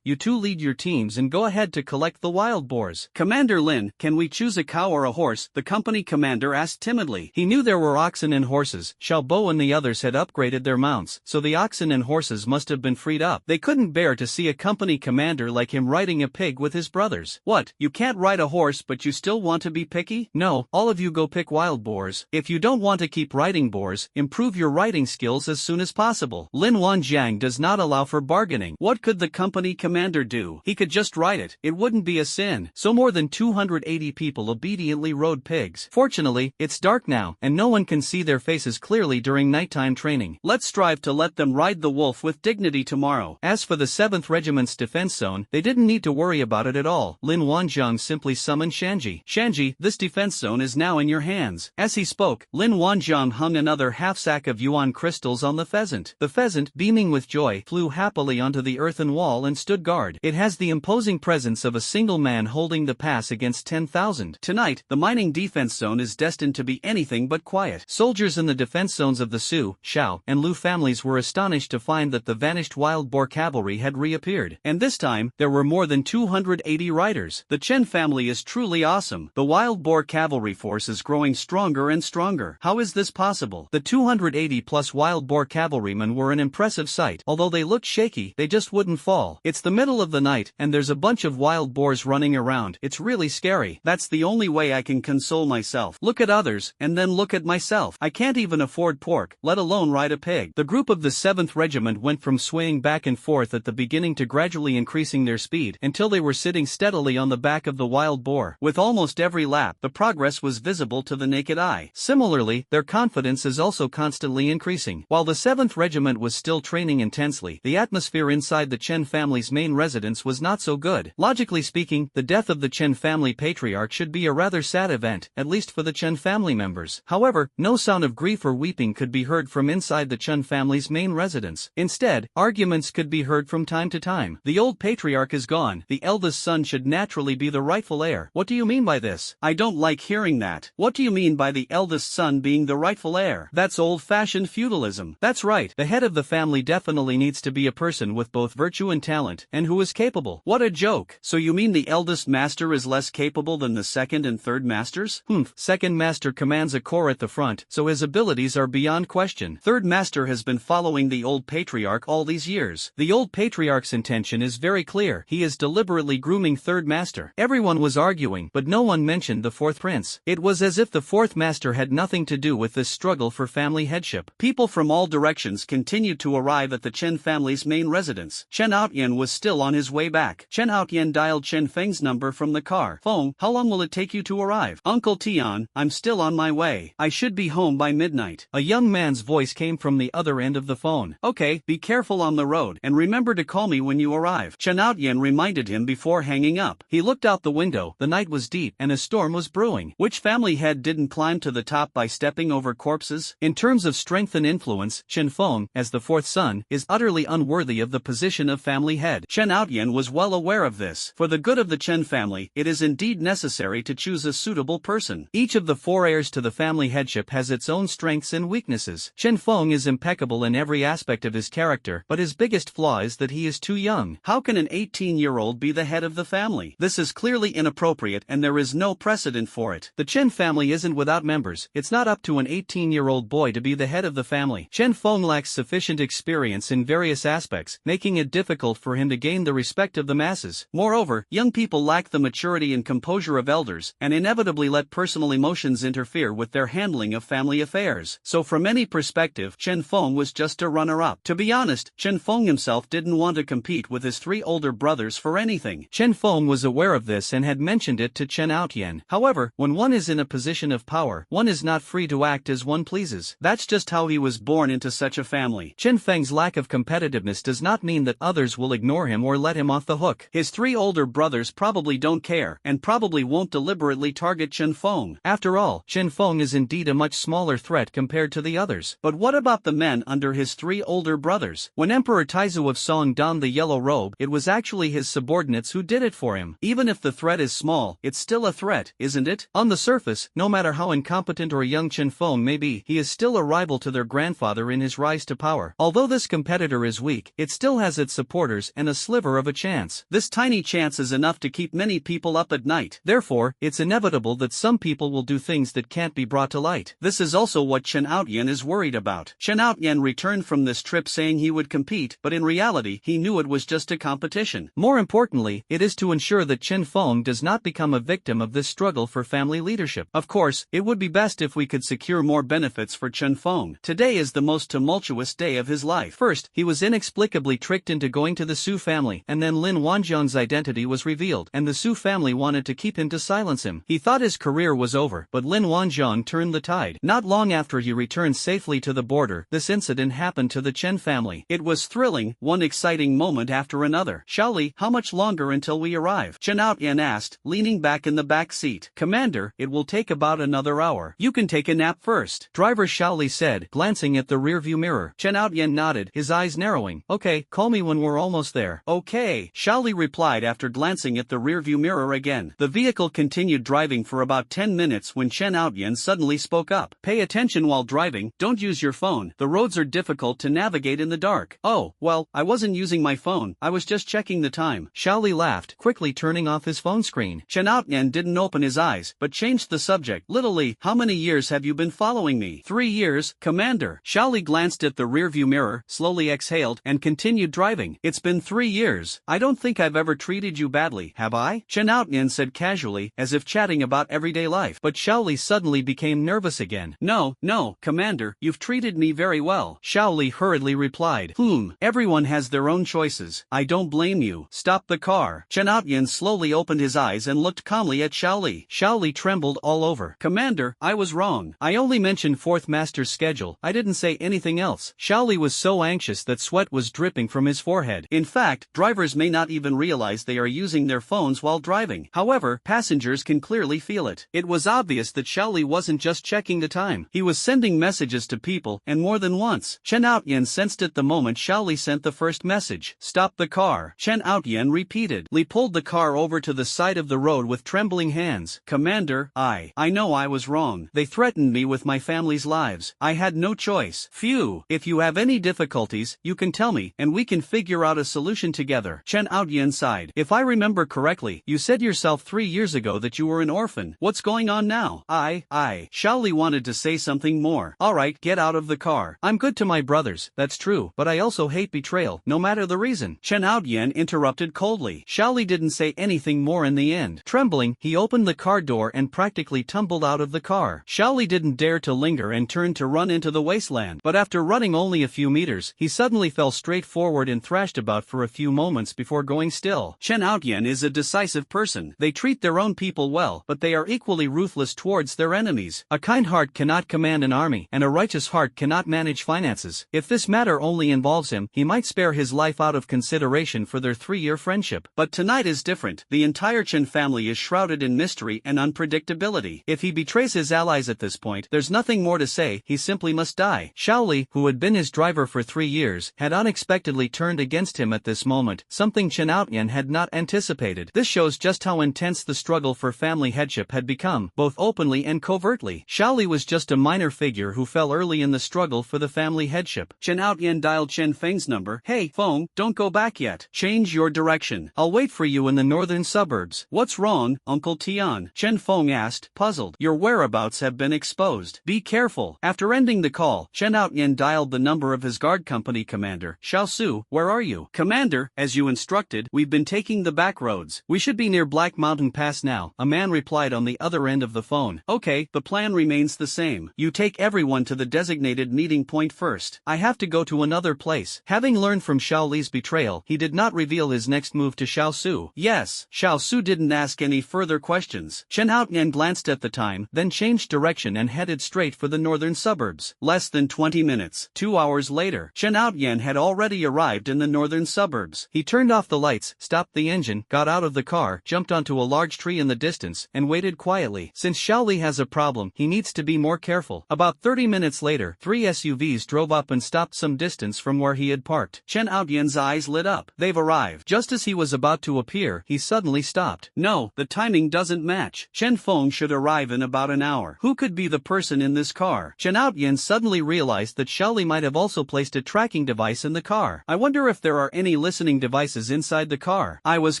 you two lead your teams and go ahead to collect the wild boars. Commander Lin, can we choose a cow or a horse? The company commander asked timidly. He knew there were oxen and horses. Xiao Bo and the others had upgraded their mounts, so the oxen and horses must have been freed up. They couldn't bear to see a company commander like him riding a pig with his brothers. What, you can't ride a horse but you still want to be picky? No, all of you go pick wild boars. If you don't want to keep riding boars, improve your riding skills as soon as possible. Lin Wanjiang does not allow for bargaining. What could the company commander do? He could just ride it. It wouldn't be a sin. So more than 280 people obediently rode pigs. Fortunately, it's dark now, and no one can see their faces clearly during nighttime training. Let's strive to let them ride the wolf with dignity tomorrow. As for the 7th Regiment's defense zone, they didn't need to worry about it at all. Lin Wanjiang simply summoned Shanji. Shanji, this defense zone is now in your hands. As he spoke, Lin Wanjiang hung another half sack of yuan crystals on the pheasant. The pheasant, beaming with joy, flew happily onto the earthen wall and stood guard. It has the imposing presence of a single man holding the pass against 10,000. Tonight, the mining defense zone is destined to be anything but quiet. Soldiers in the defense zones of the Su, Shao, and Lu families were astonished to find that the vanished wild boar cavalry had reappeared. And this time, there were more than 280 riders. The Chen family is truly awesome. The wild boar cavalry force is growing stronger and stronger. How is this possible? The 280 plus wild boar cavalrymen were an impressive sight. Although they looked shaky, they just wouldn't fall. It's the middle of the night, and there's a bunch of wild boars running around. It's really scary. That's the only way I can console myself. Look at others, and then look at myself. I can't even afford pork, let alone ride a pig. The group of the 7th Regiment went from swaying back and forth at the beginning to gradually increasing their speed until they were sitting steadily on the back of the wild boar. With almost every lap, the progress was visible to the naked eye. Similarly, their confidence is also constantly increasing. While the 7th Regiment was still training intensely, the atmosphere inside the Chen family's main residence was not so good. Logically speaking, the death of the Chen family patriarch should be a rather sad event, at least for the Chen family members. However, no sound of grief or weeping could be heard from inside the Chen family's main residence. Instead, arguments could be heard from time to time. The old patriarch is gone. The eldest son should naturally be the rightful heir. What do you mean by this? I don't like hearing that. What do you mean by the eldest son being the rightful heir? That's old-fashioned feudalism. That's right. The head of the family definitely needs to be a person with both virtue and talent, and who is capable. What a joke. So you mean the eldest master is less capable than the second and third masters? Second master commands a corps at the front, so his abilities are beyond question. Third master has been following the old patriarch all these years. The old patriarch's intention is very clear. He is deliberately grooming third master. Everyone was arguing, but no one mentioned the fourth prince. It was as if the fourth master had nothing to do with this struggle for family headship. People from all directions continued to arrive at the Chen family's main residence. Chen Outyan was still on his way back. Chen Outyan dialed Chen Feng's number from the car. Feng, how long will it take you to arrive? Uncle Tian, I'm still on my way. I should be home by midnight. A young man's voice came from the other end of the phone. Okay, be careful on the road, and remember to call me when you arrive. Chen Outyan reminded him before hanging up. He looked out the window. The night was deep, and a storm was brewing. Which family head didn't climb to the top by stepping over corpses? In terms of strength and influence, Chen Feng, as the fourth son, is utterly unworthy of the position of family head. Chen Outyan was well aware of this. For the good of the Chen family, it is indeed necessary to choose a suitable person. Each of the four heirs to the family headship has its own strengths and weaknesses. Chen Feng is impeccable in every aspect of his character, but his biggest flaw is that he is too young. How can an 18-year-old be the head of the family? This is clearly inappropriate and there is no precedent for it. The Chen family isn't without members. It's not up to an 18-year-old boy to be the head of the family. Chen Feng lacks sufficient experience in various aspects, making it difficult for him to gain the respect of the masses. Moreover, young people lack the maturity and composure of elders, and inevitably let personal emotions interfere with their handling of family affairs. So from any perspective, Chen Feng was just a runner-up. To be honest, Chen Feng himself didn't want to compete with his three older brothers for anything. Chen Feng was aware of this and had mentioned it to Chen Outyen. However, when one is in a position of power, one is not free to act as one pleases. That's just how he was born into such a family. Chen Feng's lack of competitiveness does not mean that others will ignore him or let him off the hook. His 3 older brothers probably don't care, and probably won't deliberately target Chen Feng. After all, Chen Feng is indeed a much smaller threat compared to the others. But what about the men under his 3 older brothers? When Emperor Taizu of Song donned the yellow robe, it was actually his subordinates who did it for him. Even if the threat is small, it's still a threat, isn't it? On the surface, no matter how incompetent or young Chen Feng may be, he is still a rival to their grandfather in his rise to power. Although this competitor is weak, it still has its supporters and a sliver of a chance. This tiny chance is enough to keep many people up at night. Therefore, it's inevitable that some people will do things that can't be brought to light. This is also what Chen Outyen is worried about. Chen Outyen returned from this trip saying he would compete, but in reality, he knew it was just a competition. More importantly, it is to ensure that Chen Feng does not become a victim of this struggle for family leadership. Of course, it would be best if we could secure more benefits for Chen Feng. Today is the most tumultuous day of his life. First, he was inexplicably tricked into going to the Su family, and then Lin Wanjiang's identity was revealed, and the Su family wanted to keep him to silence him. He thought his career was over, but Lin Wanjiang turned the tide. Not long after he returned safely to the border, this incident happened to the Chen family. It was thrilling, one exciting moment after another. Xiaoli, how much longer until we arrive? Chen Outyen asked, leaning back in the back seat. Commander, it will take about another hour. You can take a nap first. Driver Xiaoli said, glancing at the rearview mirror. Chen Outyen nodded, his eyes narrowing. Okay, call me when we're almost there. Okay, Xiaoli replied after glancing at the rearview mirror again. The vehicle continued driving for about 10 minutes when Chen Outyen suddenly spoke up. Pay attention while driving, don't use your phone. The roads are difficult to navigate in the dark. Oh, well, I wasn't using my phone, I was just checking the time. Xiaoli laughed, quickly turning off his phone screen. Chen Outyen didn't open his eyes, but changed the subject. Little Li, how many years have you been following me? 3 years, Commander. Xiaoli glanced at the rearview mirror, slowly exhaled, and continued driving. It's been 3 years. I don't think I've ever treated you badly, have I? Chen Outyen said casually, as if chatting about everyday life. But Xiaoli suddenly became nervous again. No, Commander, you've treated me very well. Xiaoli hurriedly replied. Everyone has their own choices. I don't blame you. Stop the car. Chen Outyen slowly opened his eyes and looked calmly at Xiaoli. Xiaoli trembled all over. Commander, I was wrong. I only mentioned Fourth Master's schedule. I didn't say anything else. Xiaoli was so anxious that sweat was dripping from his forehead. In fact, drivers may not even realize they are using their phones while driving. However, passengers can clearly feel it. It was obvious that Xiaoli wasn't just checking the time. He was sending messages to people, and more than once. Chen Outyen sensed it the moment Xiaoli sent the first message. Stop the car. Chen Outyen repeated. Li pulled the car over to the side of the road with trembling hands. Commander, I know I was wrong. They threatened me with my family's lives. I had no choice. Phew. If you have any difficulties, you can tell me, and we can figure out a solution together. Chen Outyen sighed. If I remember correctly, you said yourself 3 years ago that you were an orphan. What's going on now? Xiaoli wanted to say something more. Alright, get out of the car. I'm good to my brothers, that's true, but I also hate betrayal, no matter the reason. Chen Outyen interrupted coldly. Xiaoli didn't say anything more in the end. Trembling, he opened the car door and practically tumbled out of the car. Xiaoli didn't dare to linger and turned to run into the wasteland, but after running only a few meters, he suddenly fell straight forward and thrashed about for a few moments before going still. Chen Outyen is a decisive person. They treat their own people well, but they are equally ruthless towards their enemies. A kind heart cannot command an army, and a righteous heart cannot manage finances. If this matter only involves him, he might spare his life out of consideration for their 3-year friendship. But tonight is different. The entire Chen family is shrouded in mystery and unpredictability. If he betrays his allies at this point, there's nothing more to say, he simply must die. Xiaoli, who had been his driver for 3 years, had unexpectedly turned against him at this moment, something Chen Outyen had not anticipated. This shows just how intense the struggle for family headship had become, both openly and covertly. Xiaoli was just a minor figure who fell early in the struggle for the family headship. Chen Outyen dialed Chen Feng's number. Hey, Feng, don't go back yet. Change your direction. I'll wait for you in the northern suburbs. What's wrong, Uncle Tian? Chen Feng asked, puzzled. Your whereabouts have been exposed. Be careful. After ending the call, Chen Outyen dialed the number of his guard company commander. Xiao Su, where are you? Commander, as you instructed, we've been taking the back roads. We should be near Black Mountain Pass now, a man replied on the other end of the phone. Okay, the plan remains the same. You take everyone to the designated meeting point first. I have to go to another place. Having learned from Xiaoli's betrayal, he did not reveal his next move to Xiao Su. Yes, Xiao Su didn't ask any further questions. Chen Haotian glanced at the time, then changed direction and headed straight for the northern suburbs. Less than 20 minutes. 2 hours later, Chen Haotian had already arrived in the northern suburbs. He turned off the lights, stopped the engine, got out of the car, jumped onto a large tree in the distance, and waited quietly. Since Xiaoli has a problem, he needs to be more careful. About 30 minutes later, 3 SUVs drove up and stopped some distance from where he had parked. Chen Haotian's eyes lit up. They've arrived. Just as he was about to appear, he suddenly stopped. No, the timing doesn't match. Chen Feng should arrive in about an hour. Who could be the person in this car? Chen Haotian suddenly realized that Xiaoli might have also placed a tracking device in the car. I wonder if there are any listening devices inside the car. I was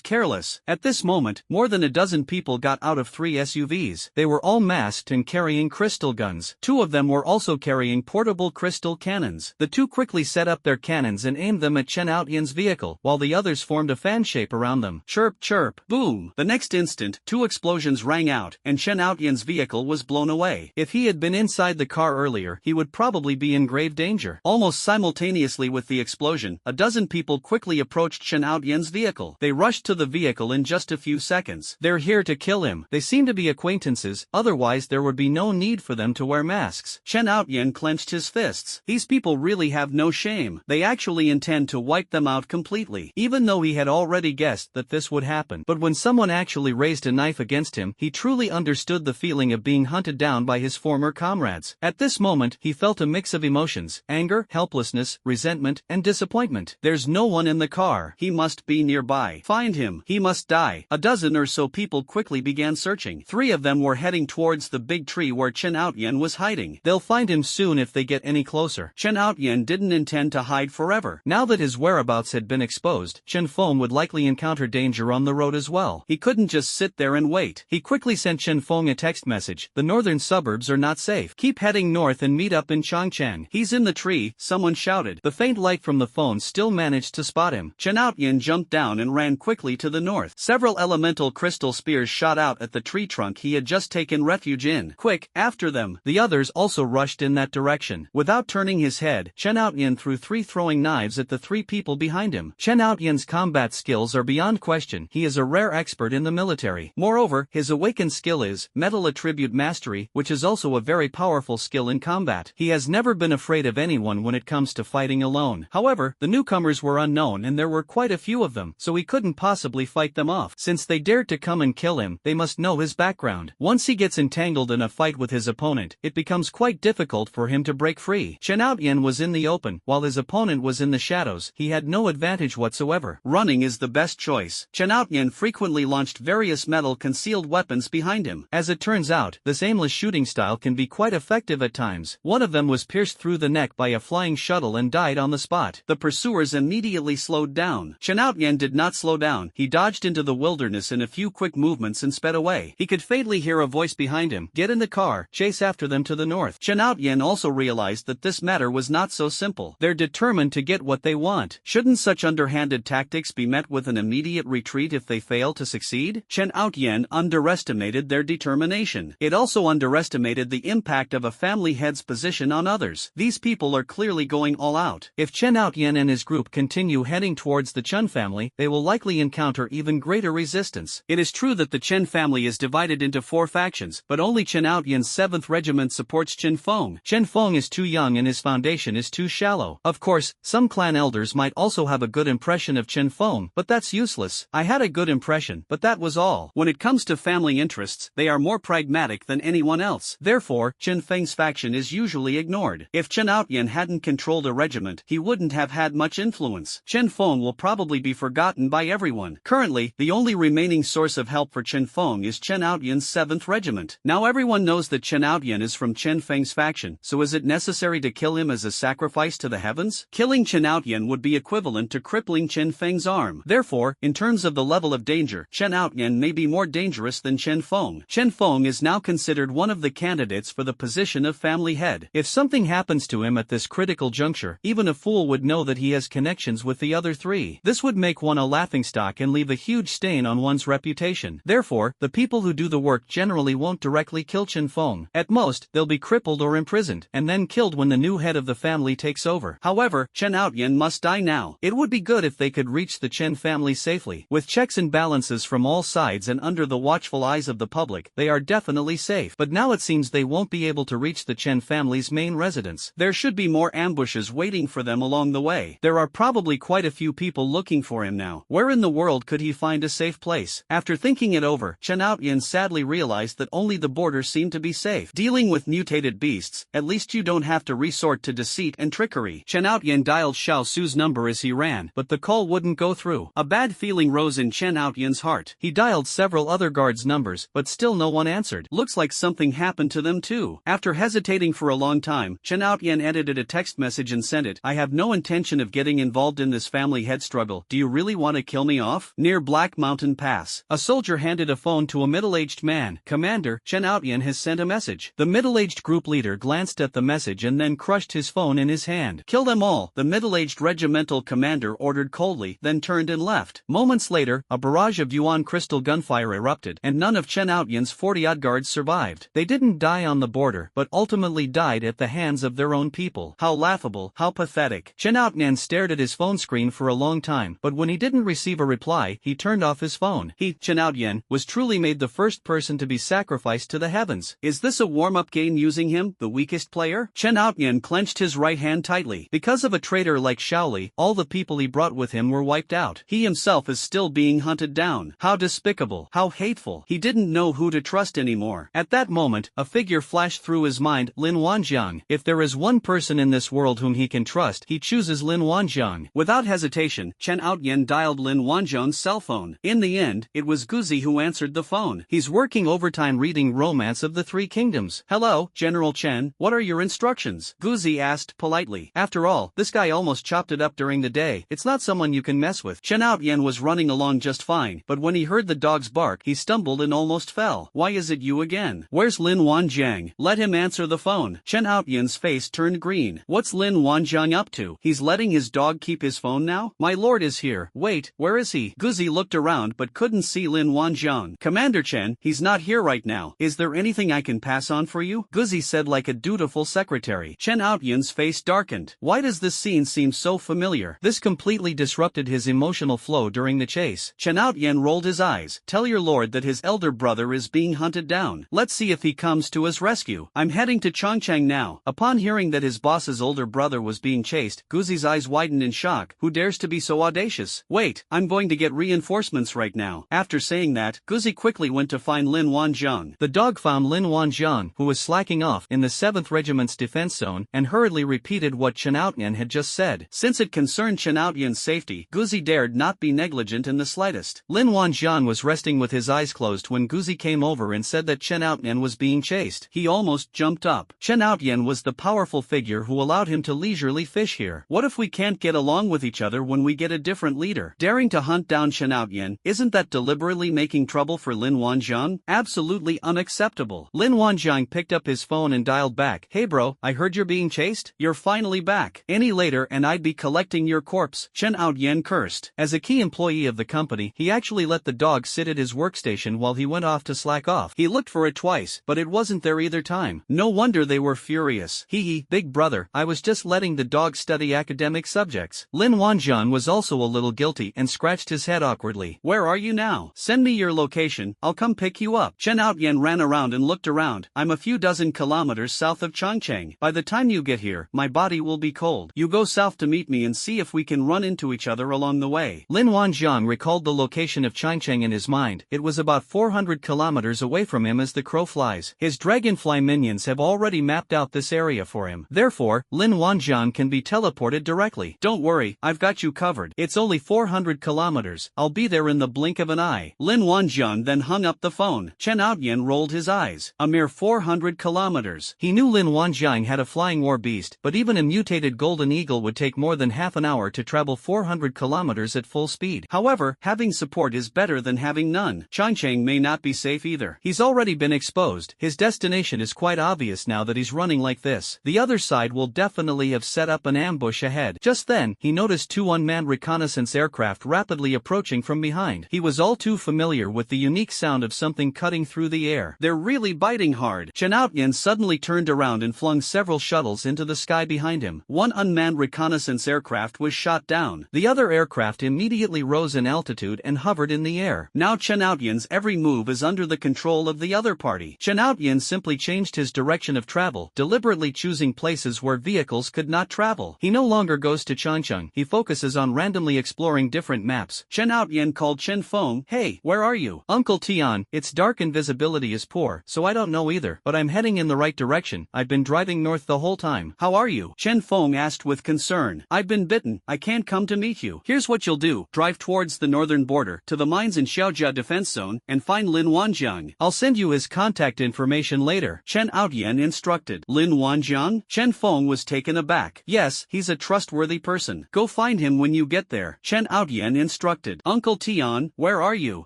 careless. At this moment, more than a dozen people got out of 3 SUVs. They were all masked and carrying crystal guns. 2 of them were also carrying portable crystal cannons. The 2 quickly set up their cannons and aimed them at Chen Haotian's vehicle, while the others formed a fan shape around them. Chirp, chirp, boom. The next instant, 2 explosions rang out, and Chen Haotian's vehicle was blown away. If he had been inside the car earlier, he would probably be in grave danger. Almost simultaneously with the explosion, a dozen people quickly approached Chen Haotian's vehicle. They rushed to the vehicle in just a few seconds. They're here to kill him. They seem to be acquaintances, otherwise there would be no need for them to wear masks. Chen Haotian clenched his fists. These people really have no shame. They actually intend to wipe them out completely. Even though he had already guessed that this would happen. But when someone actually raised a knife against him, he truly understood the feeling of being hunted down by his former comrades. At this moment, he felt a mix of emotions: anger, helplessness, resentment, and disappointment. There's no one in the car. He must be nearby. Find him. He must die. A dozen or so people quickly began searching. 3 of them were heading towards the big tree where Chen Haotian was hiding. They'll find him soon if they get any closer. Chen Haotian didn't intend to hide forever. Now that his whereabouts had been exposed, Chen Feng would likely encounter danger on the road as well. He couldn't just sit there and wait. He quickly sent Chen Feng a text message. The northern suburbs are not safe. Keep heading north and meet up in Changcheng. He's in the tree, someone shouted. The faint light from the phone still managed to spot him. Chen Haotian jumped down and ran quickly to the north. Several elemental crystal spears shot out at the tree trunk he had just taken refuge in. Quick, after them. The others also rushed in that direction. Without turning his head, Chen Haotian threw 3 throwing knives at the 3 people behind him. Chen Haotian's combat skills are beyond question. He is a rare expert in the military. Moreover, his awakened skill is Metal Attribute Mastery, which is also a very powerful skill in combat. He has never been afraid of anyone when it comes to fighting alone. However, the newcomers were unknown and there were quite a few of them, so he couldn't possibly fight them off. Since they dared to come and kill him, they must know his background. Once he gets entangled in a fight with his opponent, it becomes quite difficult for him to break free. Chen Haotian was in the open, while his opponent was in the shadows. He had no advantage whatsoever. Running is the best choice. Chen Haotian frequently launched various metal concealed weapons behind him. As it turns out, this aimless shooting style can be quite effective at times. One of them was pierced through the neck by a flying shuttle and died on the spot. The pursuers immediately slowed down. Chen Haotian did not slow down. He dodged into the wilderness in a few quick movements and sped away. He could faintly hear a voice behind him. Get in the car, chase after them to the north. Chen Haotian also realized that this matter was not so simple. They're determined to get what they want. Shouldn't such underhanded tactics be met with an immediate retreat if they fail to succeed? Chen Haotian underestimated their determination. It also underestimated the impact of a family head's position on others. These people are clearly going all out. If Chen Haotian and his group continue heading towards the Chen family, they will likely encounter even greater resistance. It is true that the Chen family is divided into 4 factions, but only Chen Haotian's 7th regiment supports Chen Feng. Chen Feng is too young and his foundation is too shallow. Of course, some clan elders might also have a good impression of Chen Feng, but that's useless. I had a good impression, but that was all. When it comes to family interests, they are more pragmatic than anyone else. Therefore, Chen Feng's faction is usually ignored. If Chen Haotian hadn't controlled a regiment, he wouldn't have had much influence. Chen Feng will probably be forgotten by everyone. Currently, the only remaining source of help for Chen Feng is Chen Haotian's 7th regiment. Now everyone knows that Chen Haotian is from Chen Feng's faction, so is it necessary to kill him as a sacrifice to the heavens? Killing Chen Haotian would be equivalent to crippling Chen Feng's arm. Therefore, in terms of the level of danger, Chen Haotian may be more dangerous than Chen Feng. Chen Feng is now considered one of the candidates for the position of family head. If something happens to him at this critical juncture, even a fool would know that he has connections with the other 3. This would make one a laughingstock and leave a huge stain on one's reputation. Therefore, the people who do the work generally won't directly kill Chen Feng. At most, they'll be crippled or imprisoned, and then killed when the new head of the family takes over. However, Chen Haotian must die now. It would be good if they could reach the Chen family safely. With checks and balances from all sides and under the watchful eyes of the public, they are definitely safe. But now it seems they won't be able to reach the Chen family's main residence. There should be more ambushes waiting for them along the way. There are probably quite a few people looking for him now. Where in the world could he find a safe place? After thinking it over, Chen Outyan sadly realized that only the border seemed to be safe. Dealing with mutated beasts, at least you don't have to resort to deceit and trickery. Chen Outyan dialed Xiao Su's number as he ran, but the call wouldn't go through. A bad feeling rose in Chen Outyan's heart. He dialed several other guards' numbers, but still no one answered. Looks like something happened to them too. After hesitating for a long time, Chen Outyan edited a text message and sent it. I have no intention of getting involved in this family head struggle. Do you really want to kill me off? Near Black Mountain Pass. A soldier handed a phone to a middle-aged man. Commander, Chen Outyan has sent a message. The middle-aged group leader glanced at the message and then crushed his phone in his hand. Kill them all, the middle-aged regimental commander ordered coldly, then turned and left. Moments later, a barrage of Yuan crystal gunfire erupted, and none of Chen Outyan's 40-odd guards survived. They didn't die on the border, but ultimately died at the hands of their own people. How laughable, how pathetic. Chen Outyan stared at his phone screen for a long time, but when he didn't receive a reply, he turned off his phone. He, Chen Outyan, was truly made the first person to be sacrificed to the heavens. Is this a warm-up game using him, the weakest player? Chen Outyan clenched his right hand tightly. Because of a traitor like Shaoli, all the people he brought with him were wiped out. He himself is still being hunted down. How despicable, how hateful. He didn't know who to trust anymore. At that moment, a figure flashed through his mind, Lin Wanjiang. If there is one person in this world whom he can trust, he chooses Lin Wanjiang. Without hesitation, Chen Outyan dialed Lin Wanjiang's cell phone. In the end, it was Guzi who answered the phone. He's working overtime reading Romance of the Three Kingdoms. Hello, General Chen, what are your instructions? Guzi asked politely. After all, this guy almost chopped it up during the day. It's not someone you can mess with. Chen Outyan was running along just fine, but when he heard the dog's bark, he stumbled and almost fell. Why is it you again? Where's Lin Wanjiang? Let him answer the phone. Chen Outyan's face turned green. What's Lin Wanjiang up to? He's letting his dog keep his phone now? My lord is here. Wait, where is he? Guzi looked around but couldn't see Lin Wanjiang. Commander Chen, he's not here right now. Is there anything I can pass on for you? Guzi said like a dutiful secretary. Chen Outyan's face darkened. Why does this scene seem so familiar? This completely disrupted his emotional flow during the chase. Chen Outyan rolled his eyes. Tell your lord that his elder brother is being hunted down. Let's see if he comes to his rescue. I'm heading to Chongcheng now. Upon hearing that his boss's older brother was being chased, Guzi's eyes widened in shock. Who dares to be so audacious? Wait, I'm going to get reinforcements right now. After saying that, Guzi quickly went to find Lin Wanjiang. The dog found Lin Wanjiang, who was slacking off in the 7th Regiment's defense zone, and hurriedly repeated what Chen Outyan had just said. Since it concerned Chen Outyan's safety, Guzi dared not be negligent in the slightest. Lin Wanjiang was resting with his eyes closed when Guzi came over and said that Chen Outyan was being chased. He almost jumped up. Chen Outyan was the powerful figure who allowed him to leisurely fish here. What if we can't get along with each other when we get a different leader? Daring to hunt down Chen Outyan, isn't that deliberately making trouble for Lin Wanjiang? Absolutely unacceptable. Lin Wanjiang picked up his phone and dialed back. Hey bro, I heard you're being chased? You're finally back. Any later and I'd be collecting your corpse. Chen Outyan cursed. As a key employee of the company, he actually let the dog sit at his workstation while he went off to slack off. He looked for it twice, but it wasn't there either time. No wonder they were furious. Hee, big brother, I was just letting the dog study academic subjects. Lin Wanjiang was also a little guilty and scratched his head awkwardly. Where are you now? Send me your location, I'll come pick you up. Chen Outyan ran around and looked around. I'm a few dozen kilometers south of Chongcheng. By the time you get here, my body will be cold. You go south to meet me and see if we can run into each other along the way. Lin Wanjiang recalled the location of Chongcheng in his mind. It was about 400 kilometers away from him as the crow flies. His dragonfly minions have already mapped out this area for him. Therefore, Lin Wanjiang can be teleported directly. Don't worry, I've got you covered. It's only 400 kilometers. I'll be there in the blink of an eye. Lin Wanjiang then hung up the phone. Chen Outyan rolled his eyes. A mere 400 kilometers. He knew Lin Wanjiang had a flying war beast, but even a mutated golden eagle would take more than half an hour to travel 400 kilometers at full speed. However, having support is better than having none. Chongcheng may not be safe either. He's already been exposed. His destination is quite obvious now that he's running like this. The other side will definitely have set up an ambush ahead. Just then, he noticed two unmanned reconnaissance aircraft rapidly approaching from behind. He was all too familiar with the unique sound of something cutting through the air. They're really biting hard. Chen Outyan suddenly turned around and flung several shuttles into the sky behind him. One unmanned reconnaissance aircraft was shot down. The The other aircraft immediately rose in altitude and hovered in the air. Now Chen Outyan's every move is under the control of the other party. Chen Outyan simply changed his direction of travel, deliberately choosing places where vehicles could not travel. He no longer goes to Changcheng, he focuses on randomly exploring different maps. Chen Outyan called Chen Feng, "Hey, where are you?" "Uncle Tian, it's dark and visibility is poor, so I don't know either, but I'm heading in the right direction. I've been driving north the whole time." "How are you?" Chen Feng asked with concern. "I've been bitten, I can't come to meet you." "Here's what you'll do, drive towards the northern border, to the mines in Xiaojia Defense Zone, and find Lin Wanjiang. I'll send you his contact information later," Chen Outyan instructed. "Lin Wanjiang?" Chen Feng was taken aback. "Yes, he's a trustworthy person. Go find him when you get there," Chen Outyan instructed. "Uncle Tian, where are you?"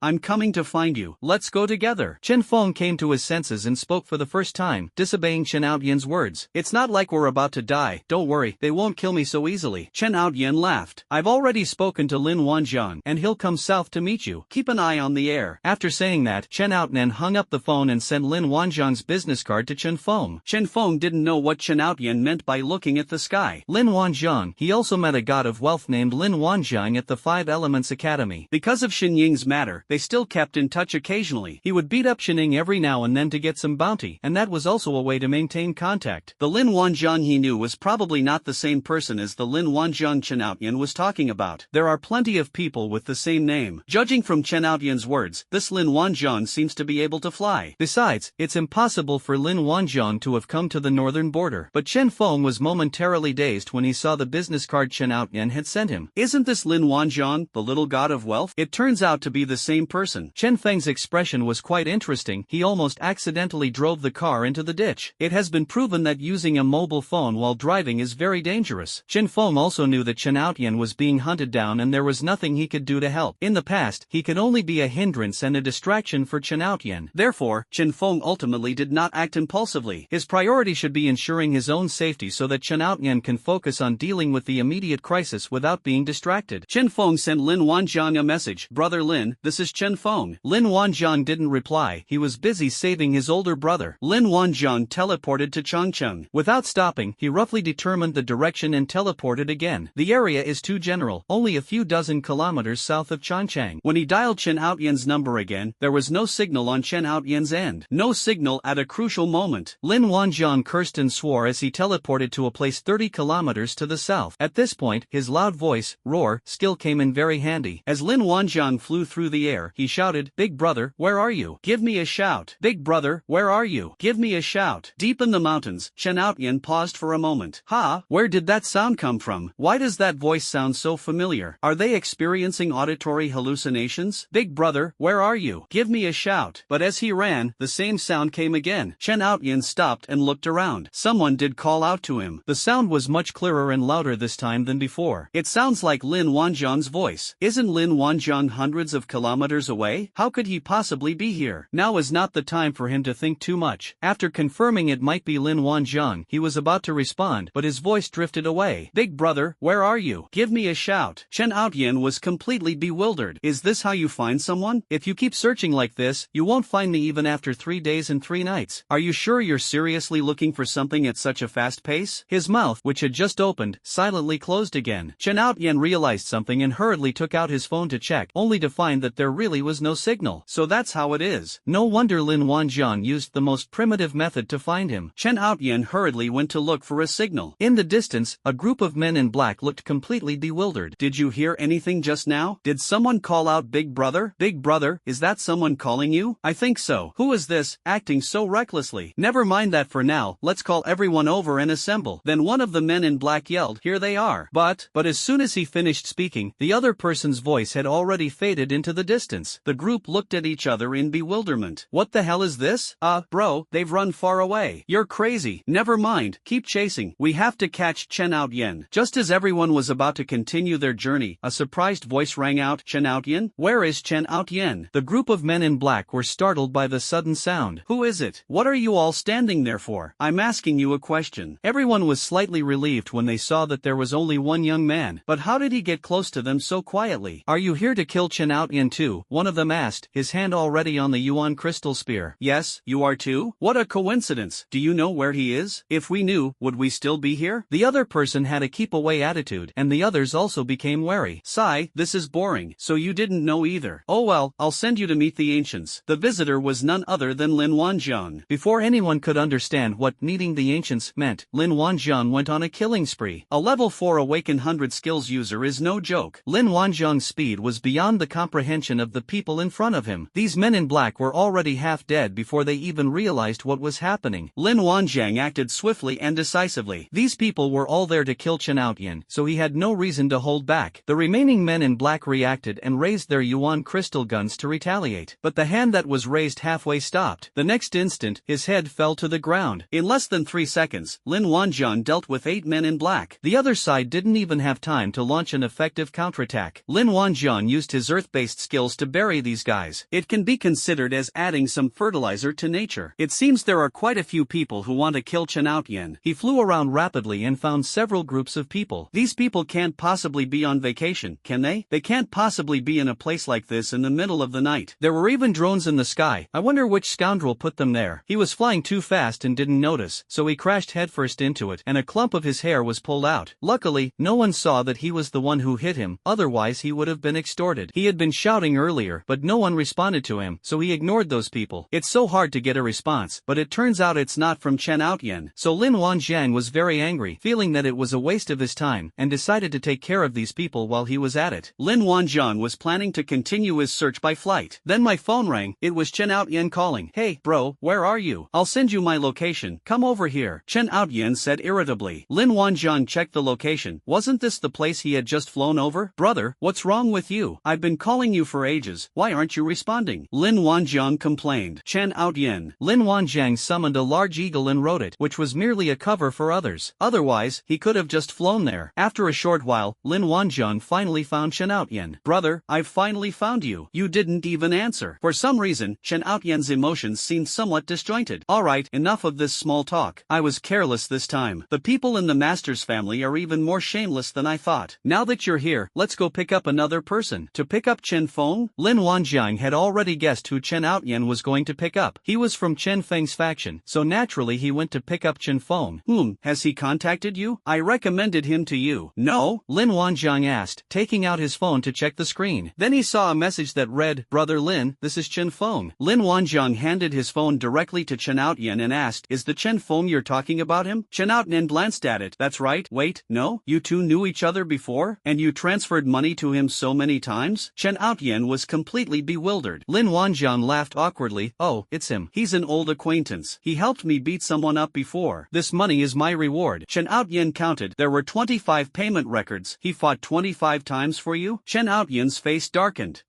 "I'm coming to find you. Let's go together." Chen Feng came to his senses and spoke for the first time, disobeying Chen Outyan's words. "It's not like we're about to die, don't worry, they won't kill me so easily." Chen Outyan laughed. "I've already spoken to Lin Wanjiang, and he'll come south to meet you. Keep an eye on the air." After saying that, Chen Outyan hung up the phone and sent Lin Wanjiang's business card to Chen Feng. Chen Feng didn't know what Chen Outyan meant by looking at the sky. Lin Wanjiang, he also met a god of wealth named Lin Wanjiang at the Five Elements Academy. Because of Xinying's matter, they still kept in touch occasionally. He would beat up Xinying every now and then to get some bounty, and that was also a way to maintain contact. The Lin Wanjiang he knew was probably not the same person as the Lin Wanjiang Chen Outyan was talking about. There are plenty of people with the same name. Judging from Chen Outyan's words, this Lin Wanjiang seems to be able to fly. Besides, it's impossible for Lin Wanjiang to have come to the northern border. But Chen Feng was momentarily dazed when he saw the business card Chen Outyan had sent him. Isn't this Lin Wanjiang, the little god of wealth? It turns out to be the same person. Chen Feng's expression was quite interesting. He almost accidentally drove the car into the ditch. It has been proven that using a mobile phone while driving is very dangerous. Chen Feng also knew that Chen Outyan was being hunted down and there was nothing he could do to help. In the past, he could only be a hindrance and a distraction for Chen Outyan. Therefore, Chen Feng ultimately did not act impulsively. His priority should be ensuring his own safety so that Chen Outyan can focus on dealing with the immediate crisis without being distracted. Chen Feng sent Lin Wanjiang a message. "Brother Lin, this is Chen Feng." Lin Wanjiang didn't reply. He was busy saving his older brother. Lin Wanjiang teleported to Changcheng. Without stopping, he roughly determined the direction and teleported again. The area is too general, only a few dozen kilometers south of Changcheng. When he dialed Chen Outyan's number again, there was no signal on Chen Outyan's end. No signal at a crucial moment. Lin Wanjiang cursed and swore as he teleported to a place 30 kilometers to the south. At this point, his loud voice, roar, skill came in very handy. As Lin Wanjiang flew through the air, he shouted, "Big brother, where are you? Give me a shout. Big brother, where are you? Give me a shout." Deep in the mountains, Chen Outyan paused for a moment. "Ha, where did that sound come from? Why does that voice sound so familiar? Are they experiencing auditory hallucinations? Big brother, where are you? Give me a shout." But as he ran, the same sound came again. Chen Outyan stopped and looked around. Someone did call out to him. The sound was much clearer and louder this time than before. It sounds like Lin Wanjiang's voice. Isn't Lin Wanjiang hundreds of kilometers away? How could he possibly be here? Now is not the time for him to think too much. After confirming it might be Lin Wanjiang, he was about to respond, but his voice drifted away. "Big brother, where are you? Give me a shout." Chen Outyan was completely bewildered. Is this how you find someone? If you keep searching like this, you won't find me even after 3 days and 3 nights. Are you sure you're seriously looking for something at such a fast pace? His mouth, which had just opened, silently closed again. Chen Outyan realized something and hurriedly took out his phone to check, only to find that there really was no signal. So that's how it is. No wonder Lin Wanjiang used the most primitive method to find him. Chen Outyan hurriedly went to look for a signal. In the distance, a group of men in black looked completely bewildered. "Did you hear anything just now? Did someone call out Big brother? Big brother, is that someone calling you?" "I think so. Who is this, acting so recklessly?" "Never mind that for now, let's call everyone over and assemble." Then one of the men in black yelled, "Here they are." But as soon as he finished speaking, the other person's voice had already faded into the distance. The group looked at each other in bewilderment. "What the hell is this? Bro, they've run far away." "You're crazy. Never mind, keep chasing. We have to catch Chen Outyan." Just as everyone was about to continue their journey, a surprised voice rang out, "Chen Outyan? Where is Chen Outyan?" The group of men in black were startled by the sudden sound. "Who is it? What are you all standing there for? I'm asking you a question." Everyone was slightly relieved when they saw that there was only one young man. But how did he get close to them so quietly? "Are you here to kill Chen Outyan too?" one of them asked, his hand already on the Yuan crystal spear. "Yes, you are too? What a coincidence. Do you know where he is? If we knew, would we still be here?" The other person had a keep away attitude, and the others also became wary. Sigh, this is boring. So you didn't know either. Oh well, I'll send you to meet the ancients. The visitor was none other than Lin Wanjiang. Before anyone could understand what meeting the ancients meant, Lin Wanjiang went on a killing spree. A level 4 awakened 100 skills user is no joke. Lin Wanjiang's speed was beyond the comprehension of the people in front of him. These men in black were already half dead before they even realized what was happening. Lin Wanjiang acted swiftly and decisively. These people were all there to kill Chen Outyin, so he had no reason to hold back. The remaining men in black reacted and raised their yuan crystal guns to retaliate. But the hand that was raised halfway stopped. The next instant, his head fell to the ground. In less than 3 seconds, Lin Wanjiang dealt with 8 men in black. The other side didn't even have time to launch an effective counterattack. Lin Wanjiang used his earth-based skills to bury these guys. It can be considered as adding some fertilizer to nature. It seems there are quite a few people who want to kill Chen Outyin. He flew around rapidly and found several groups of people. These people can't possibly be on vacation, can they? They can't possibly be in a place like this in the middle of the night. There were even drones in the sky. I wonder which scoundrel put them there. He was flying too fast and didn't notice, so he crashed headfirst into it, and a clump of his hair was pulled out. Luckily, no one saw that he was the one who hit him, otherwise he would have been extorted. He had been shouting earlier, but no one responded to him, so he ignored those people. It's so hard to get a response, but it turns out it's not from Chen Outyin. So Lin Wanjiang was very angry, feeling that it was a waste of his time, and decided to take care of these people while he was at it. Lin Wanjiang was planning to continue his search by flight. Then my phone rang. It was Chen Outyin calling. Hey, bro, where are you? I'll send you my location. Come over here. Chen Outyin said irritably. Lin Wanjiang checked the location. Wasn't this the place he had just flown over? Brother, what's wrong with you? I've been calling you for ages. Why aren't you responding? Lin Wanjiang complained. Chen Outyin. Lin Wanjiang summoned a large eagle and rode it, which was merely a cover for others. Otherwise, he could have just flown there. After a short while, Lin Wanjiang finally found Chen Outyin. Brother, I've finally found you. You didn't even answer. For some reason, Chen Outyan's emotions seemed somewhat disjointed. Alright, enough of this small talk. I was careless this time. The people in the master's family are even more shameless than I thought. Now that you're here, let's go pick up another person. To pick up Chen Feng? Lin Wanjiang had already guessed who Chen Outyin was going to pick up. He was from Chen Feng's faction, so naturally he went to pick up Chen Feng. Has he contacted you? I recommended him to you. No? Lin Wanjiang asked, taking out his phone to check the screen. Then he saw a message that read, Brother Lin, this is Chen Feng. Lin Wanjiang handed his phone directly to Chen Outyin and asked, is the Chen Feng you're talking about him? Chen Outyin glanced at it. That's right. Wait, no? You two knew each other before? And you transferred money to him so many times? Chen Outyin was completely bewildered. Lin Wanjiang laughed awkwardly. Oh, it's him. He's an old acquaintance. He helped me beat someone up before. This money is my reward. Chen Outyin counted. There were 25 payment records. He fought 25 times for you? Chen Outyin's face darkened.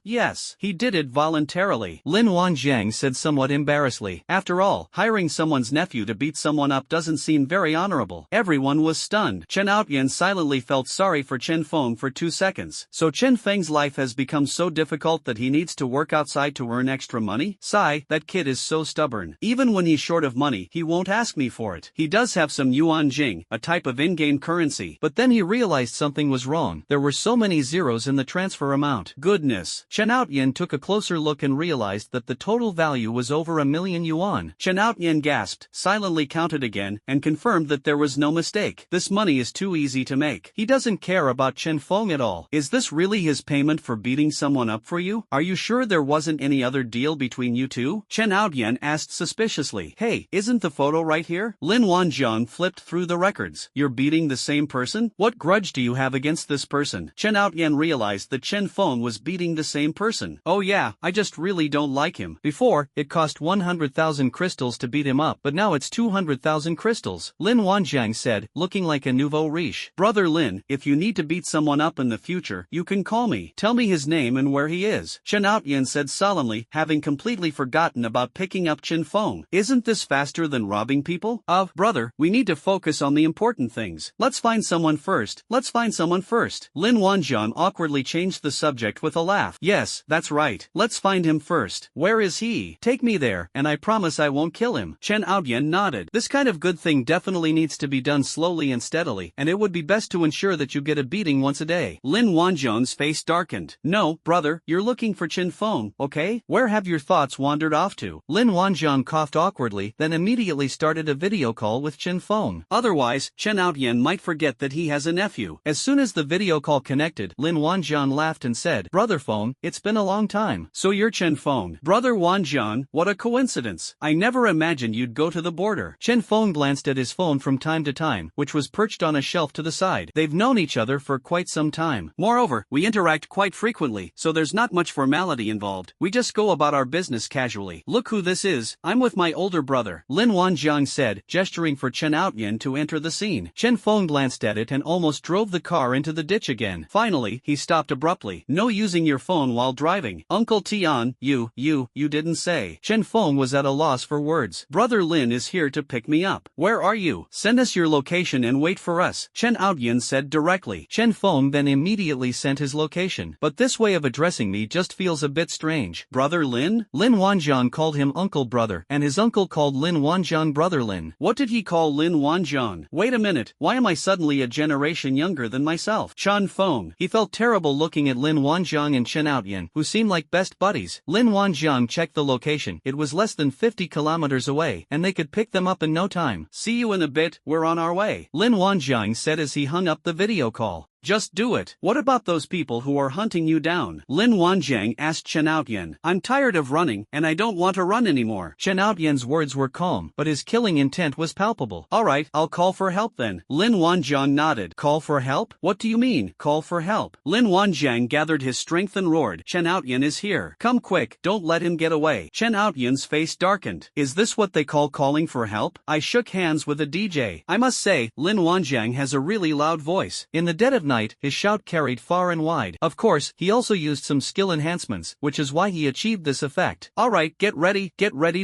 Yes. He did it voluntarily. Lin Wanjiang said somewhat embarrassedly. After all, hiring someone's nephew to beat someone up doesn't seem very honorable. Everyone was stunned. Chen Outyin silently felt sorry for Chen Feng for 2 seconds. So Chen Feng's life has become so difficult that he needs to work outside to earn extra money? Sigh, that kid is so stubborn. Even when he's short of money, he won't ask me for it. He does have some yuan jing, a type of in-game currency. But then he realized something was wrong. There were so many zeros in the transfer amount. Goodness. Chen Outyin took a closer look and realized that the total value was over 1,000,000 yuan. Chen Outyin gasped, silently counted again, and confirmed that there was no mistake. This money is too easy to make. He doesn't care about Chen Feng at all. Is this really his payment for beating someone up for you? Are you sure there wasn't any other deal between you two? Chen Outyin asked suspiciously. Hey, isn't the photo right here? Lin Wanjiang flipped through the records. You're beating the same person? What grudge do you have against this person? Chen Outyin realized that Chen Feng was beating the same person. Oh yeah, I just really don't like him. Before, it cost 100,000 crystals to beat him up, but now it's 200,000 crystals. Lin Wanjiang said, looking like a nouveau riche. Brother Lin, if you need to beat someone up in the future, you can call me. Tell me his name and where he is. Chen Outyin said solemnly, having completely forgotten about picking up Chen Feng. Isn't this faster than robbing people? Brother, we need to focus on the important things. Let's find someone first. Lin Wanjiang awkwardly changed the subject with a laugh. Yes, that's right. Let's find him first. Where is he? Take me there, and I promise I won't kill him. Chen Outyin nodded. This kind of good thing definitely needs to be done slowly and steadily, and it would be best to ensure that you get a beating once a day. Lin Wanjiang's face darkened. No, brother, you're looking for Chen Feng, okay? Where have your thoughts wandered off to? Lin Wanjiang coughed awkwardly, then immediately started a video call with Chen Feng. Otherwise, Chen Outyin might forget that he has an nephew. As soon as the video call connected, Lin Wanjian laughed and said, "Brother Phone, it's been a long time." "So you're Chen Phone." "Brother Wanjian, what a coincidence. I never imagined you'd go to the border." Chen Phone glanced at his phone from time to time, which was perched on a shelf to the side. They've known each other for quite some time. Moreover, we interact quite frequently, so there's not much formality involved. We just go about our business casually. "Look who this is. I'm with my older brother," Lin Wanjiang said, gesturing for Chen Outyin to enter the scene. Chen Feng glanced at it and almost drove the car into the ditch again. Finally, he stopped abruptly. "No using your phone while driving. Uncle Tian, you didn't say." Chen Feng was at a loss for words. "Brother Lin is here to pick me up." "Where are you? Send us your location and wait for us," Chen Outyin said directly. Chen Feng then immediately sent his location. "But this way of addressing me just feels a bit strange." "Brother Lin?" Lin Wanjiang called him uncle brother, and his uncle called Lin Wanjiang brother Lin. What did he call Lin Wanjiang? Wait a minute, why am I suddenly a generation younger than myself? Chen Feng. He felt terrible looking at Lin Wanjiang and Chen Outyin, who seemed like best buddies. Lin Wanjiang checked the location. It was less than 50 kilometers away, and they could pick them up in no time. "See you in a bit, we're on our way," Lin Wanjiang said as he hung up the video call. "Just do it. What about those people who are hunting you down?" Lin Wanjiang asked Chen Outyin. "I'm tired of running, and I don't want to run anymore." Chen Outyan's words were calm, but his killing intent was palpable. "Alright, I'll call for help then." Lin Wanjiang nodded. "Call for help? What do you mean, call for help?" Lin Wanjiang gathered his strength and roared, "Chen Outyin is here. Come quick, don't let him get away." Chen Outyan's face darkened. "Is this what they call calling for help?" I shook hands with a DJ. I must say, Lin Wanjiang has a really loud voice. In the dead of night, his shout carried far and wide. Of course, he also used some skill enhancements, which is why he achieved this effect. "Alright, get ready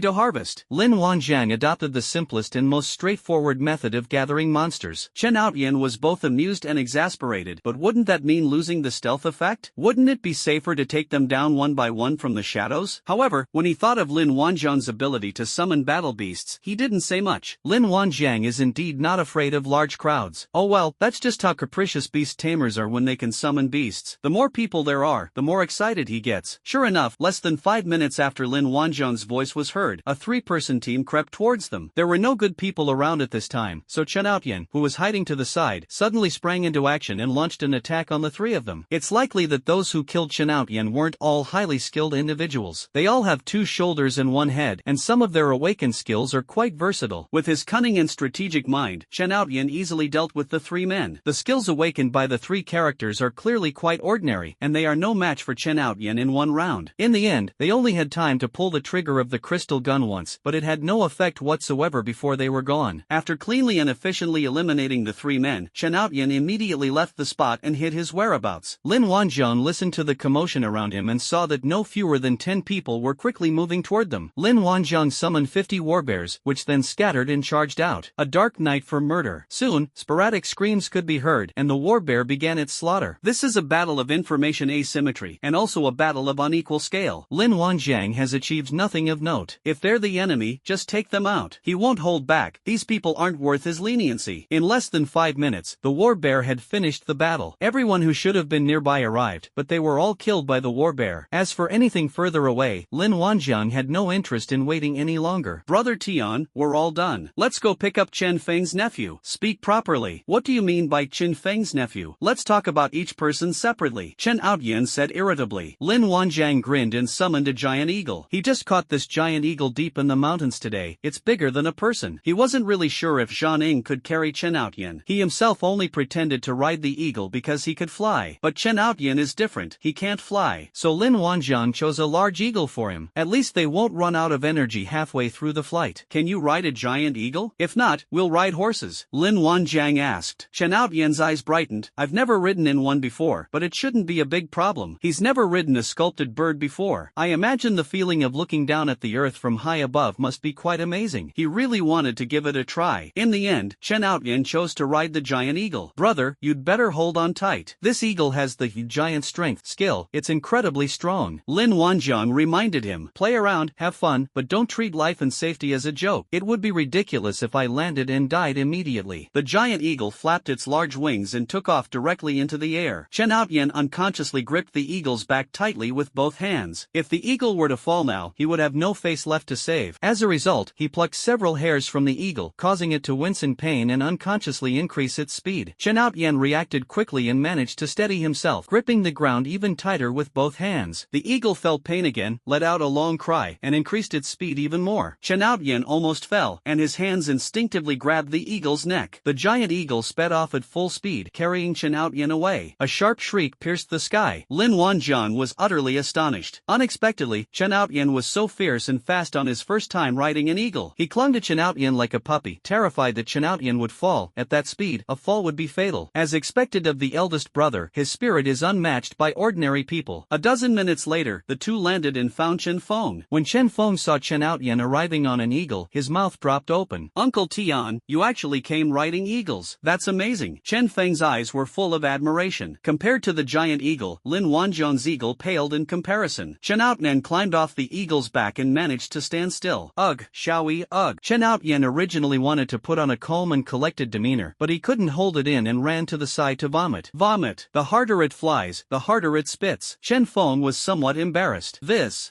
to harvest." Lin Wanjiang adopted the simplest and most straightforward method of gathering monsters. Chen Outyin was both amused and exasperated, but wouldn't that mean losing the stealth effect? Wouldn't it be safer to take them down one by one from the shadows? However, when he thought of Lin Wanjiang's ability to summon battle beasts, he didn't say much. Lin Wanjiang is indeed not afraid of large crowds. Oh well, that's just how capricious beast tamers are when they can summon beasts. The more people there are, the more excited he gets. Sure enough, less than 5 minutes after Lin Wanjiang's voice was heard, a 3-person team crept towards them. There were no good people around at this time, so Chen Outyin, who was hiding to the side, suddenly sprang into action and launched an attack on the 3 of them. It's likely that those who killed Chen Outyin weren't all highly skilled individuals. They all have 2 shoulders and 1 head, and some of their awakened skills are quite versatile. With his cunning and strategic mind, Chen Outyin easily dealt with the 3 men. The skills awakened by the 3 characters are clearly quite ordinary, and they are no match for Chen Outyin in 1 round. In the end, they only had time to pull the trigger of the crystal gun once, but it had no effect whatsoever before they were gone. After cleanly and efficiently eliminating the 3 men, Chen Outyin immediately left the spot and hid his whereabouts. Lin Wanjiang listened to the commotion around him and saw that no fewer than 10 people were quickly moving toward them. Lin Wanjiang summoned 50 warbears, which then scattered and charged out. A dark night for murder. Soon, sporadic screams could be heard, and the warbear began its slaughter. This is a battle of information asymmetry, and also a battle of unequal scale. Lin Wanjiang has achieved nothing of note. If they're the enemy, just take them out. He won't hold back. These people aren't worth his leniency. In less than 5 minutes, the warbear had finished the battle. Everyone who should have been nearby arrived, but they were all killed by the warbear. As for anything further away, Lin Wanjiang had no interest in waiting any longer. "Brother Tian, we're all done. Let's go pick up Chen Feng's nephew." "Speak properly. What do you mean by Chen Feng's nephew? Let's talk about each person separately," Chen Outyin said irritably. Lin Wanjiang grinned and summoned a giant eagle. He just caught this giant eagle deep in the mountains today. It's bigger than a person. He wasn't really sure if Zhang Ying could carry Chen Outyin. He himself only pretended to ride the eagle because he could fly. But Chen Outyin is different. He can't fly. So Lin Wanjiang chose a large eagle for him. At least they won't run out of energy halfway through the flight. "Can you ride a giant eagle? If not, we'll ride horses," Lin Wanjiang asked. Chen Outyan's eyes brightened. "I've never ridden in one before, but it shouldn't be a big problem. He's never ridden a sculpted bird before. I imagine the feeling of looking down at the earth from high above must be quite amazing." He really wanted to give it a try. In the end, Chen Outyin chose to ride the giant eagle. "Brother, you'd better hold on tight. This eagle has the giant strength skill. It's incredibly strong," Lin Wanjiang reminded him. "Play around, have fun, but don't treat life and safety as a joke. It would be ridiculous if I landed and died immediately." The giant eagle flapped its large wings and took off off directly into the air. Chen Outyen unconsciously gripped the eagle's back tightly with both hands. If the eagle were to fall now, he would have no face left to save. As a result, he plucked several hairs from the eagle, causing it to wince in pain and unconsciously increase its speed. Chen Outyen reacted quickly and managed to steady himself, gripping the ground even tighter with both hands. The eagle felt pain again, let out a long cry, and increased its speed even more. Chen Outyen almost fell, and his hands instinctively grabbed the eagle's neck. The giant eagle sped off at full speed, carrying Chen Outyen away. A sharp shriek pierced the sky. Lin Wanjiang was utterly astonished. Unexpectedly, Chen Outyen was so fierce and fast on his first time riding an eagle. He clung to Chen Outyen like a puppy, terrified that Chen Outyen would fall. At that speed, a fall would be fatal. As expected of the eldest brother, his spirit is unmatched by ordinary people. A dozen minutes later, the two landed and found Chen Feng. When Chen Feng saw Chen Outyen arriving on an eagle, his mouth dropped open. "Uncle Tian, you actually came riding eagles. That's amazing." Chen Feng's eyes were full of admiration. Compared to the giant eagle, Lin Wanjiang's eagle paled in comparison. Chen Outyen climbed off the eagle's back and managed to stand still. "Ugh, Xiaoyi, ugh." Chen Outyen originally wanted to put on a calm and collected demeanor, but he couldn't hold it in and ran to the side to vomit. Vomit. The harder it flies, the harder it spits. Chen Feng was somewhat embarrassed.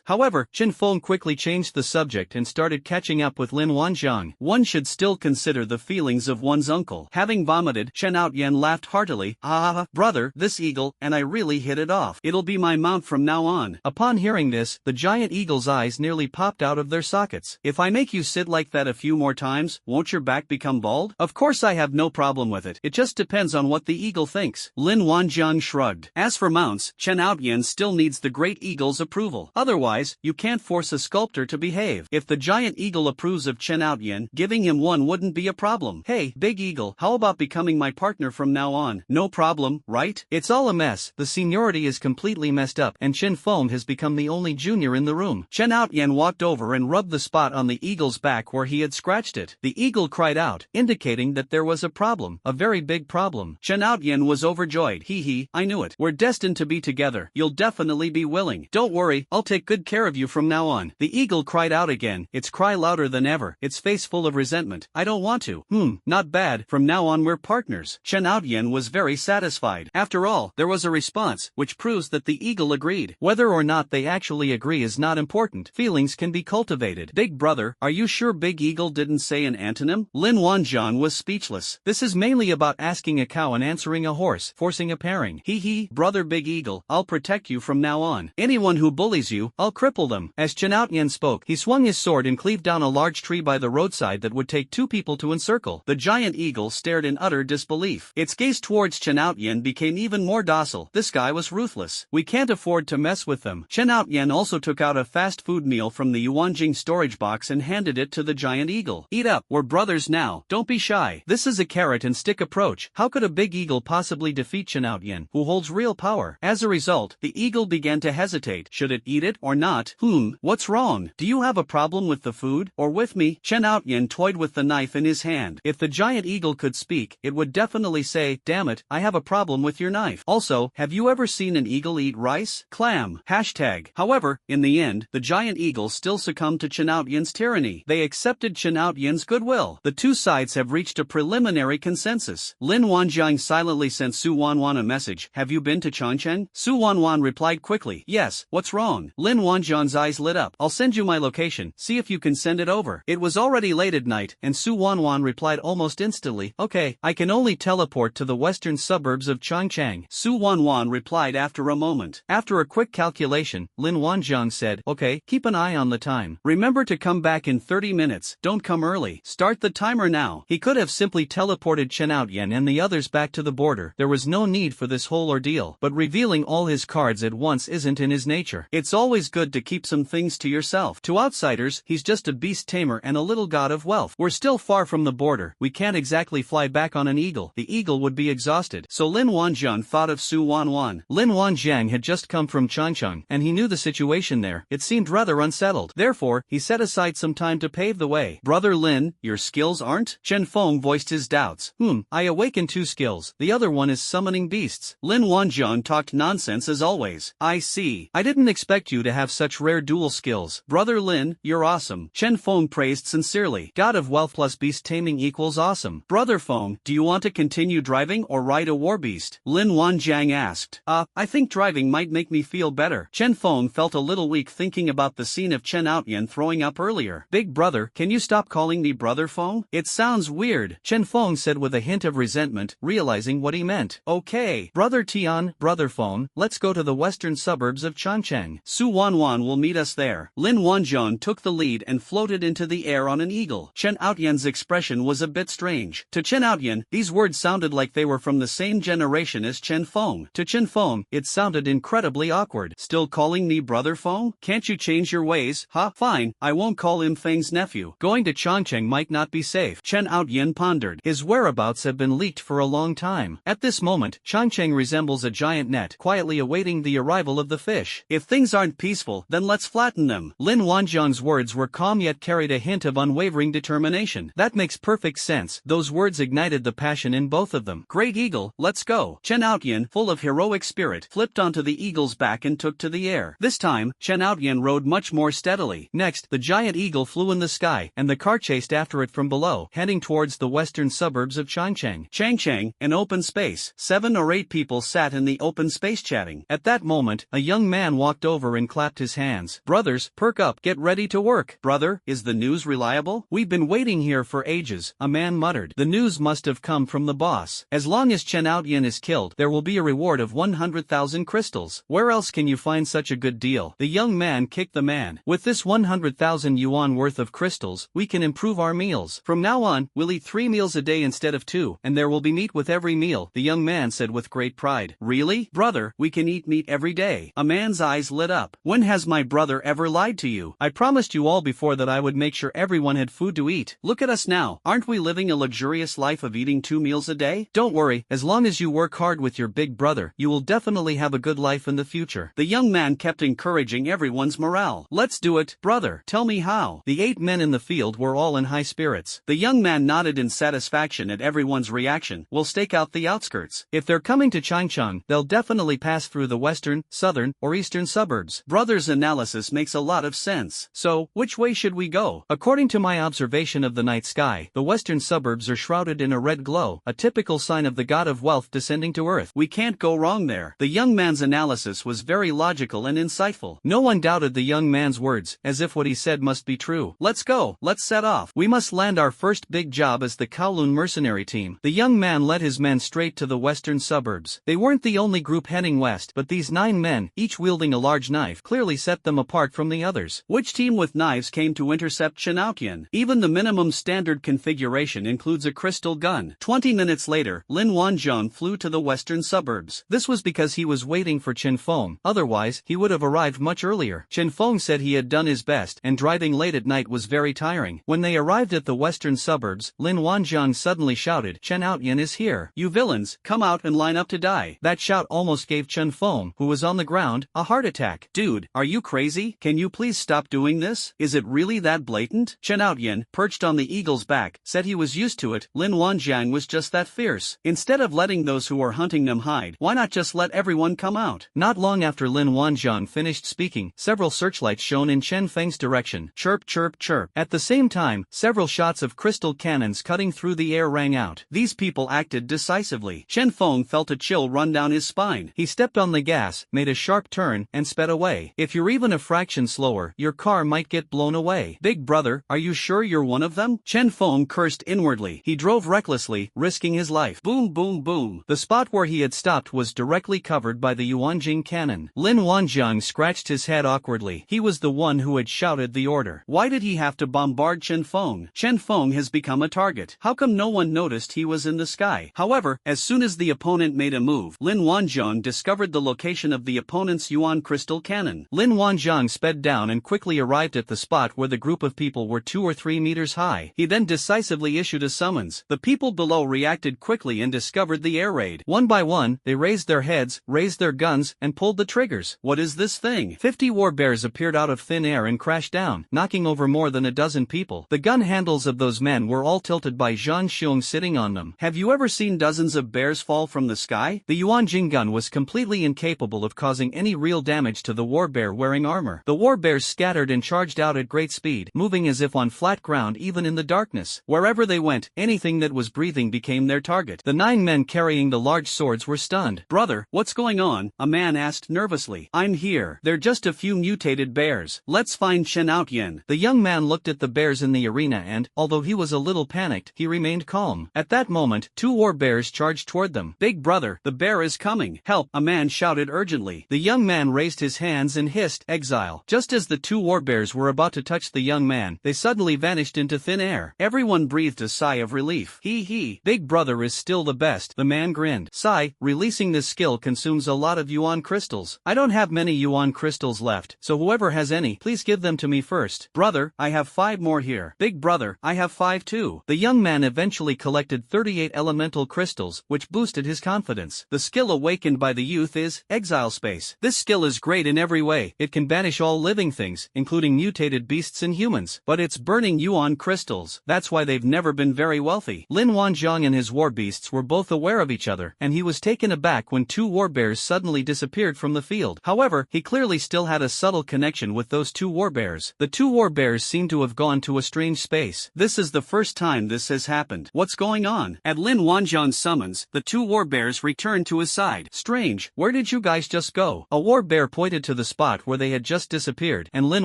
However, Chen Feng quickly changed the subject and started catching up with Lin Wanjiang. One should still consider the feelings of one's uncle. Having vomited, Chen Outyen laughed heartily. "Ah, brother, this eagle, and I really hit it off. It'll be my mount from now on." Upon hearing this, the giant eagle's eyes nearly popped out of their sockets. "If I make you sit like that a few more times, won't your back become bald?" "Of course I have no problem with it. It just depends on what the eagle thinks." Lin Wanjiang shrugged. "As for mounts, Chen Outyen still needs the great eagle's approval. Otherwise, you can't force a sculptor to behave. If the giant eagle approves of Chen Outyen, giving him one wouldn't be a problem." "Hey, big eagle, how about becoming my partner from now on?" "No problem, right? It's all a mess. The seniority is completely messed up, and Chen Feng has become the only junior in the room." Chen Outyen walked over and rubbed the spot on the eagle's back where he had scratched it. The eagle cried out, indicating that there was a problem, a very big problem. Chen Outyen was overjoyed. "Hee, I knew it. We're destined to be together. You'll definitely be willing. Don't worry, I'll take good care of you from now on." The eagle cried out again, its cry louder than ever, its face full of resentment. "I don't want to." Not bad. From now on we're partners." Chen Outyen was very satisfied. After all, there was a response, which proves that the eagle agreed. Whether or not they actually agree is not important. Feelings can be cultivated. "Big brother, are you sure Big Eagle didn't say an antonym?" Lin Wanjiang was speechless. This is mainly about asking a cow and answering a horse, forcing a pairing. "Hee, brother Big Eagle, I'll protect you from now on. Anyone who bullies you, I'll cripple them." As Chen Outyen spoke, he swung his sword and cleaved down a large tree by the roadside that would take two people to encircle. The giant eagle stared in utter disbelief. Its gaze towards Chen Outyen became even more docile. This guy was ruthless. "We can't afford to mess with them." Chen Outyen also took out a fast food meal from the Yuanjing storage box and handed it to the giant eagle. "Eat up, we're brothers now. Don't be shy. This is a carrot and stick approach." How could a big eagle possibly defeat Chen Outyen, who holds real power? As a result, the eagle began to hesitate. Should it eat it or not? What's wrong? Do you have a problem with the food, or with me? Chen Outyen toyed with the knife in his hand. If the giant eagle could speak, it would definitely say, "Damn it, I have a problem with your knife." Also, have you ever seen an eagle eat rice? Clam. Hashtag. However, in the end, the giant eagle still succumbed to Chen Outyen's tyranny. They accepted Chen Outyen's goodwill. The two sides have reached a preliminary consensus. Lin Wanjiang silently sent Su Wanwan a message. "Have you been to Changcheng?" Su Wanwan replied quickly. "Yes, what's wrong?" Lin Wanjiang's eyes lit up. "I'll send you my location, see if you can send it over." It was already late at night, and Su Wanwan replied almost instantly, "Okay, I can only teleport to the western suburbs of Changcheng." Su Wanwan replied after a moment. After a quick calculation, Lin Wanjiang said, "Okay, keep an eye on the time. Remember to come back in 30 minutes, don't come early. Start the timer now." He could have simply teleported Chen Outyen and the others back to the border. There was no need for this whole ordeal, but revealing all his cards at once isn't in his nature. It's always good to keep some things to yourself. To outsiders, he's just a beast tamer and a little god of wealth. We're still far from the border. We can't exactly fly back on an eagle. The eagle would be exhausted. So Lin Wanjiang thought of Su Wanwan. Lin Wanjiang had just come from Changcheng, and he knew the situation there. It seemed rather unsettled. Therefore, he set aside some time to pave the way. "Brother Lin, your skills aren't?" Chen Feng voiced his doubts. I awakened 2 skills. The other one is summoning beasts." Lin Wanjiang talked nonsense as always. "I see. I didn't expect you to have such rare dual skills. Brother Lin, you're awesome." Chen Feng praised sincerely. God of wealth plus beast taming equals awesome. "Brother Feng, do you want to continue driving or ride a warbeast? Lin Wanjiang asked. I think driving might make me feel better. Chen Feng felt a little weak thinking about the scene of Chen Outyan throwing up earlier. Big brother, can you stop calling me brother Feng? It sounds weird, Chen Feng said with a hint of resentment, realizing what he meant. Okay, brother Tian, brother Feng, let's go to the western suburbs of Changcheng. Su Wanwan will meet us there. Lin Wanjiang took the lead and floated into the air on an eagle. Chen Outyan's expression was a bit strange. To Chen Outyan, these words sounded like they were from the same generation as Chen Feng. To Chen Feng, it sounded incredibly awkward. Still calling me brother Feng? Can't you change your ways? Fine, I won't call him Feng's nephew. Going to Changcheng might not be safe. Chen Outyan pondered. His whereabouts have been leaked for a long time. At this moment, Changcheng resembles a giant net, quietly awaiting the arrival of the fish. If things aren't peaceful, then let's flatten them. Lin Wanjiang's words were calm yet carried a hint of unwavering determination. That makes perfect sense. Those words ignited the passion in both of them. Great eagle, let's go. Chen Outyan, full of heroic spirit, flipped onto the eagle's back and took to the air. This time, Chen Outyan rode much more steadily. Next, the giant eagle flew in the sky, and the car chased after it from below, heading towards the western suburbs of Changcheng. Changcheng, an open space. 7 or 8 people sat in the open space chatting. At that moment, a young man walked over and clapped his hands. Brothers, perk up, get ready to work. Brother, is the news reliable? We've been waiting here for ages, a man muttered. The news must have come from the boss. As long as Chen Outyan is killed, there will be a reward of 100,000 crystals. Where else can you find such a good deal? The young man kicked the man. With this 100,000 yuan worth of crystals, we can improve our meals. From now on, we'll eat 3 meals a day instead of 2, and there will be meat with every meal, the young man said with great pride. Really? Brother, we can eat meat every day. A man's eyes lit up. When has my brother ever lied to you? I promised you all before that I would make sure everyone had food to eat. Look at us now. Aren't we living a luxurious life of eating 2 meals a day? Don't worry, as long as you work hard with your big brother, you will definitely have a good life in the future. The young man kept encouraging everyone's morale. Let's do it, brother. Tell me how. The 8 men in the field were all in high spirits. The young man nodded in satisfaction at everyone's reaction. We'll stake out the outskirts. If they're coming to Changcheng, they'll definitely pass through the western, southern, or eastern suburbs. Brother's analysis makes a lot of sense. So, which way should we go? According to my observation of the night sky, the western suburbs are shrouded in a red glow, a typical sign of the god of wealth descending to earth. We can't go wrong there. The young man's analysis was very logical and insightful. No one doubted the young man's words, as if what he said must be true. Let's go. Let's set off. We must land our first big job as the Kowloon mercenary team. The young man led his men straight to the western suburbs. They weren't the only group heading west, but these 9 men, each wielding a large knife, clearly set them apart from the others. Which team with knives came to intercept Chen Outyan? Even the minimum standard configuration includes a crystal gun. 20 minutes later, Lin Wanjiang flew to the western suburbs. This was because he was waiting for Chen Feng, otherwise, he would have arrived much earlier. Chen Feng said he had done his best, and driving late at night was very tiring. When they arrived at the western suburbs, Lin Wanjiang suddenly shouted, Chen Outyan is here. You villains, come out and line up to die. That shout almost gave Chen Feng, who was on the ground, a heart attack. Dude, are you crazy? Can you please stop doing this? Is it really that blatant? Chen Outyan, perched on the eagle's back, said he was used to it. Lin Wanjiang was just that fierce. Instead of letting those who were hunting them hide, why not just let everyone come out? Not long after Lin Wanjiang finished speaking, several searchlights shone in Chen Feng's direction. Chirp chirp chirp. At the same time, several shots of crystal cannons cutting through the air rang out. These people acted decisively. Chen Feng felt a chill run down his spine. He stepped on the gas, made a sharp turn, and sped away. If you're even a fraction slower, your car might get blown away. Big brother, are you sure you're one of them? Chen Feng cursed inwardly. He drove recklessly, risking his life. Boom boom boom. The spot where he had stopped was directly covered by the Yuanjing cannon. Lin Wanjiang scratched his head awkwardly. He was the one who had shouted the order. Why did he have to bombard Chen Feng? Chen Feng has become a target. How come no one noticed he was in the sky? However, as soon as the opponent made a move, Lin Wanjiang discovered the location of the opponent's Yuan crystal cannon. Lin Wanjiang sped down and quickly arrived at the spot where the group of people were 2 or 3 meters high. He then decisively issued a summons. The people below reacted quickly and discovered the air raid. One by one, they raised their heads, raised their guns, and pulled the triggers. What is this thing? 50 war bears appeared out of thin air and crashed down, knocking over more than a dozen people. The gun handles of those men were all tilted by Zhang Xiong sitting on them. Have you ever seen dozens of bears fall from the sky? The Yuanjing gun was completely incapable of causing any real damage to the war bear wearing armor. The war bears scattered and charged out at great speed, moving as if on flat ground even in the darkness. Wherever they went, anything that was breathing became their target. The 9 men carrying the large swords were stunned. Brother, what's going on? A man asked nervously. I'm here. They're just a few mutated bears. Let's find Chen Outyen. The young man looked at the bears in the arena and, although he was a little panicked, he remained calm. At that moment, 2 war bears charged toward them. Big brother, the bear is coming. Help, a man shouted urgently. The young man raised his hands and hissed, exile. Just as the 2 war bears were about to touch the young man, they suddenly vanished into thin air. Everyone breathed a sigh of relief. He, big brother is still the best, the man grinned. Sigh, releasing this skill consumes a lot of yuan crystals. I don't have many yuan crystals left, so whoever has any, please give them to me first. Brother, I have 5 more here. Big brother, I have 5 too. The young man eventually collected 38 elemental crystals, which boosted his confidence. The skill awakened by the youth is exile space. This skill is great in every way. It can banish all living things, including mutated beasts and humans, but it's burning yuan crystals. That's why they've never been very wealthy. Lin Wanjiang and his war beasts were both aware of each other, and he was taken aback when 2 war bears suddenly disappeared from the field. However, he clearly still had a subtle connection with those 2 war bears. The 2 war bears seemed to have gone to a strange space. This is the first time this has happened. What's going on? At Lin Wanjiang's summons, the 2 war bears returned to his side. Strange, where did you guys just go? A war bear pointed to the spot where they had just disappeared, and Lin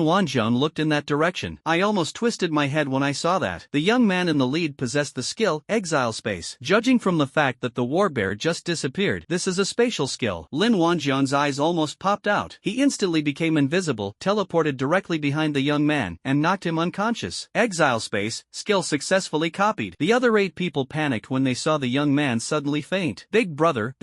Wanjiang looked in that direction. I almost twisted my head when I saw that. The young man in the lead possessed the skill, exile space. Judging from the fact that the war bear just disappeared, this is a spatial skill. Lin Wanjiang's eyes almost popped out. He instantly became invisible, teleported directly behind the young man, and knocked him unconscious. Exile space, skill successfully copied. The other 8 people panicked when they saw the young man suddenly faint. Big brother,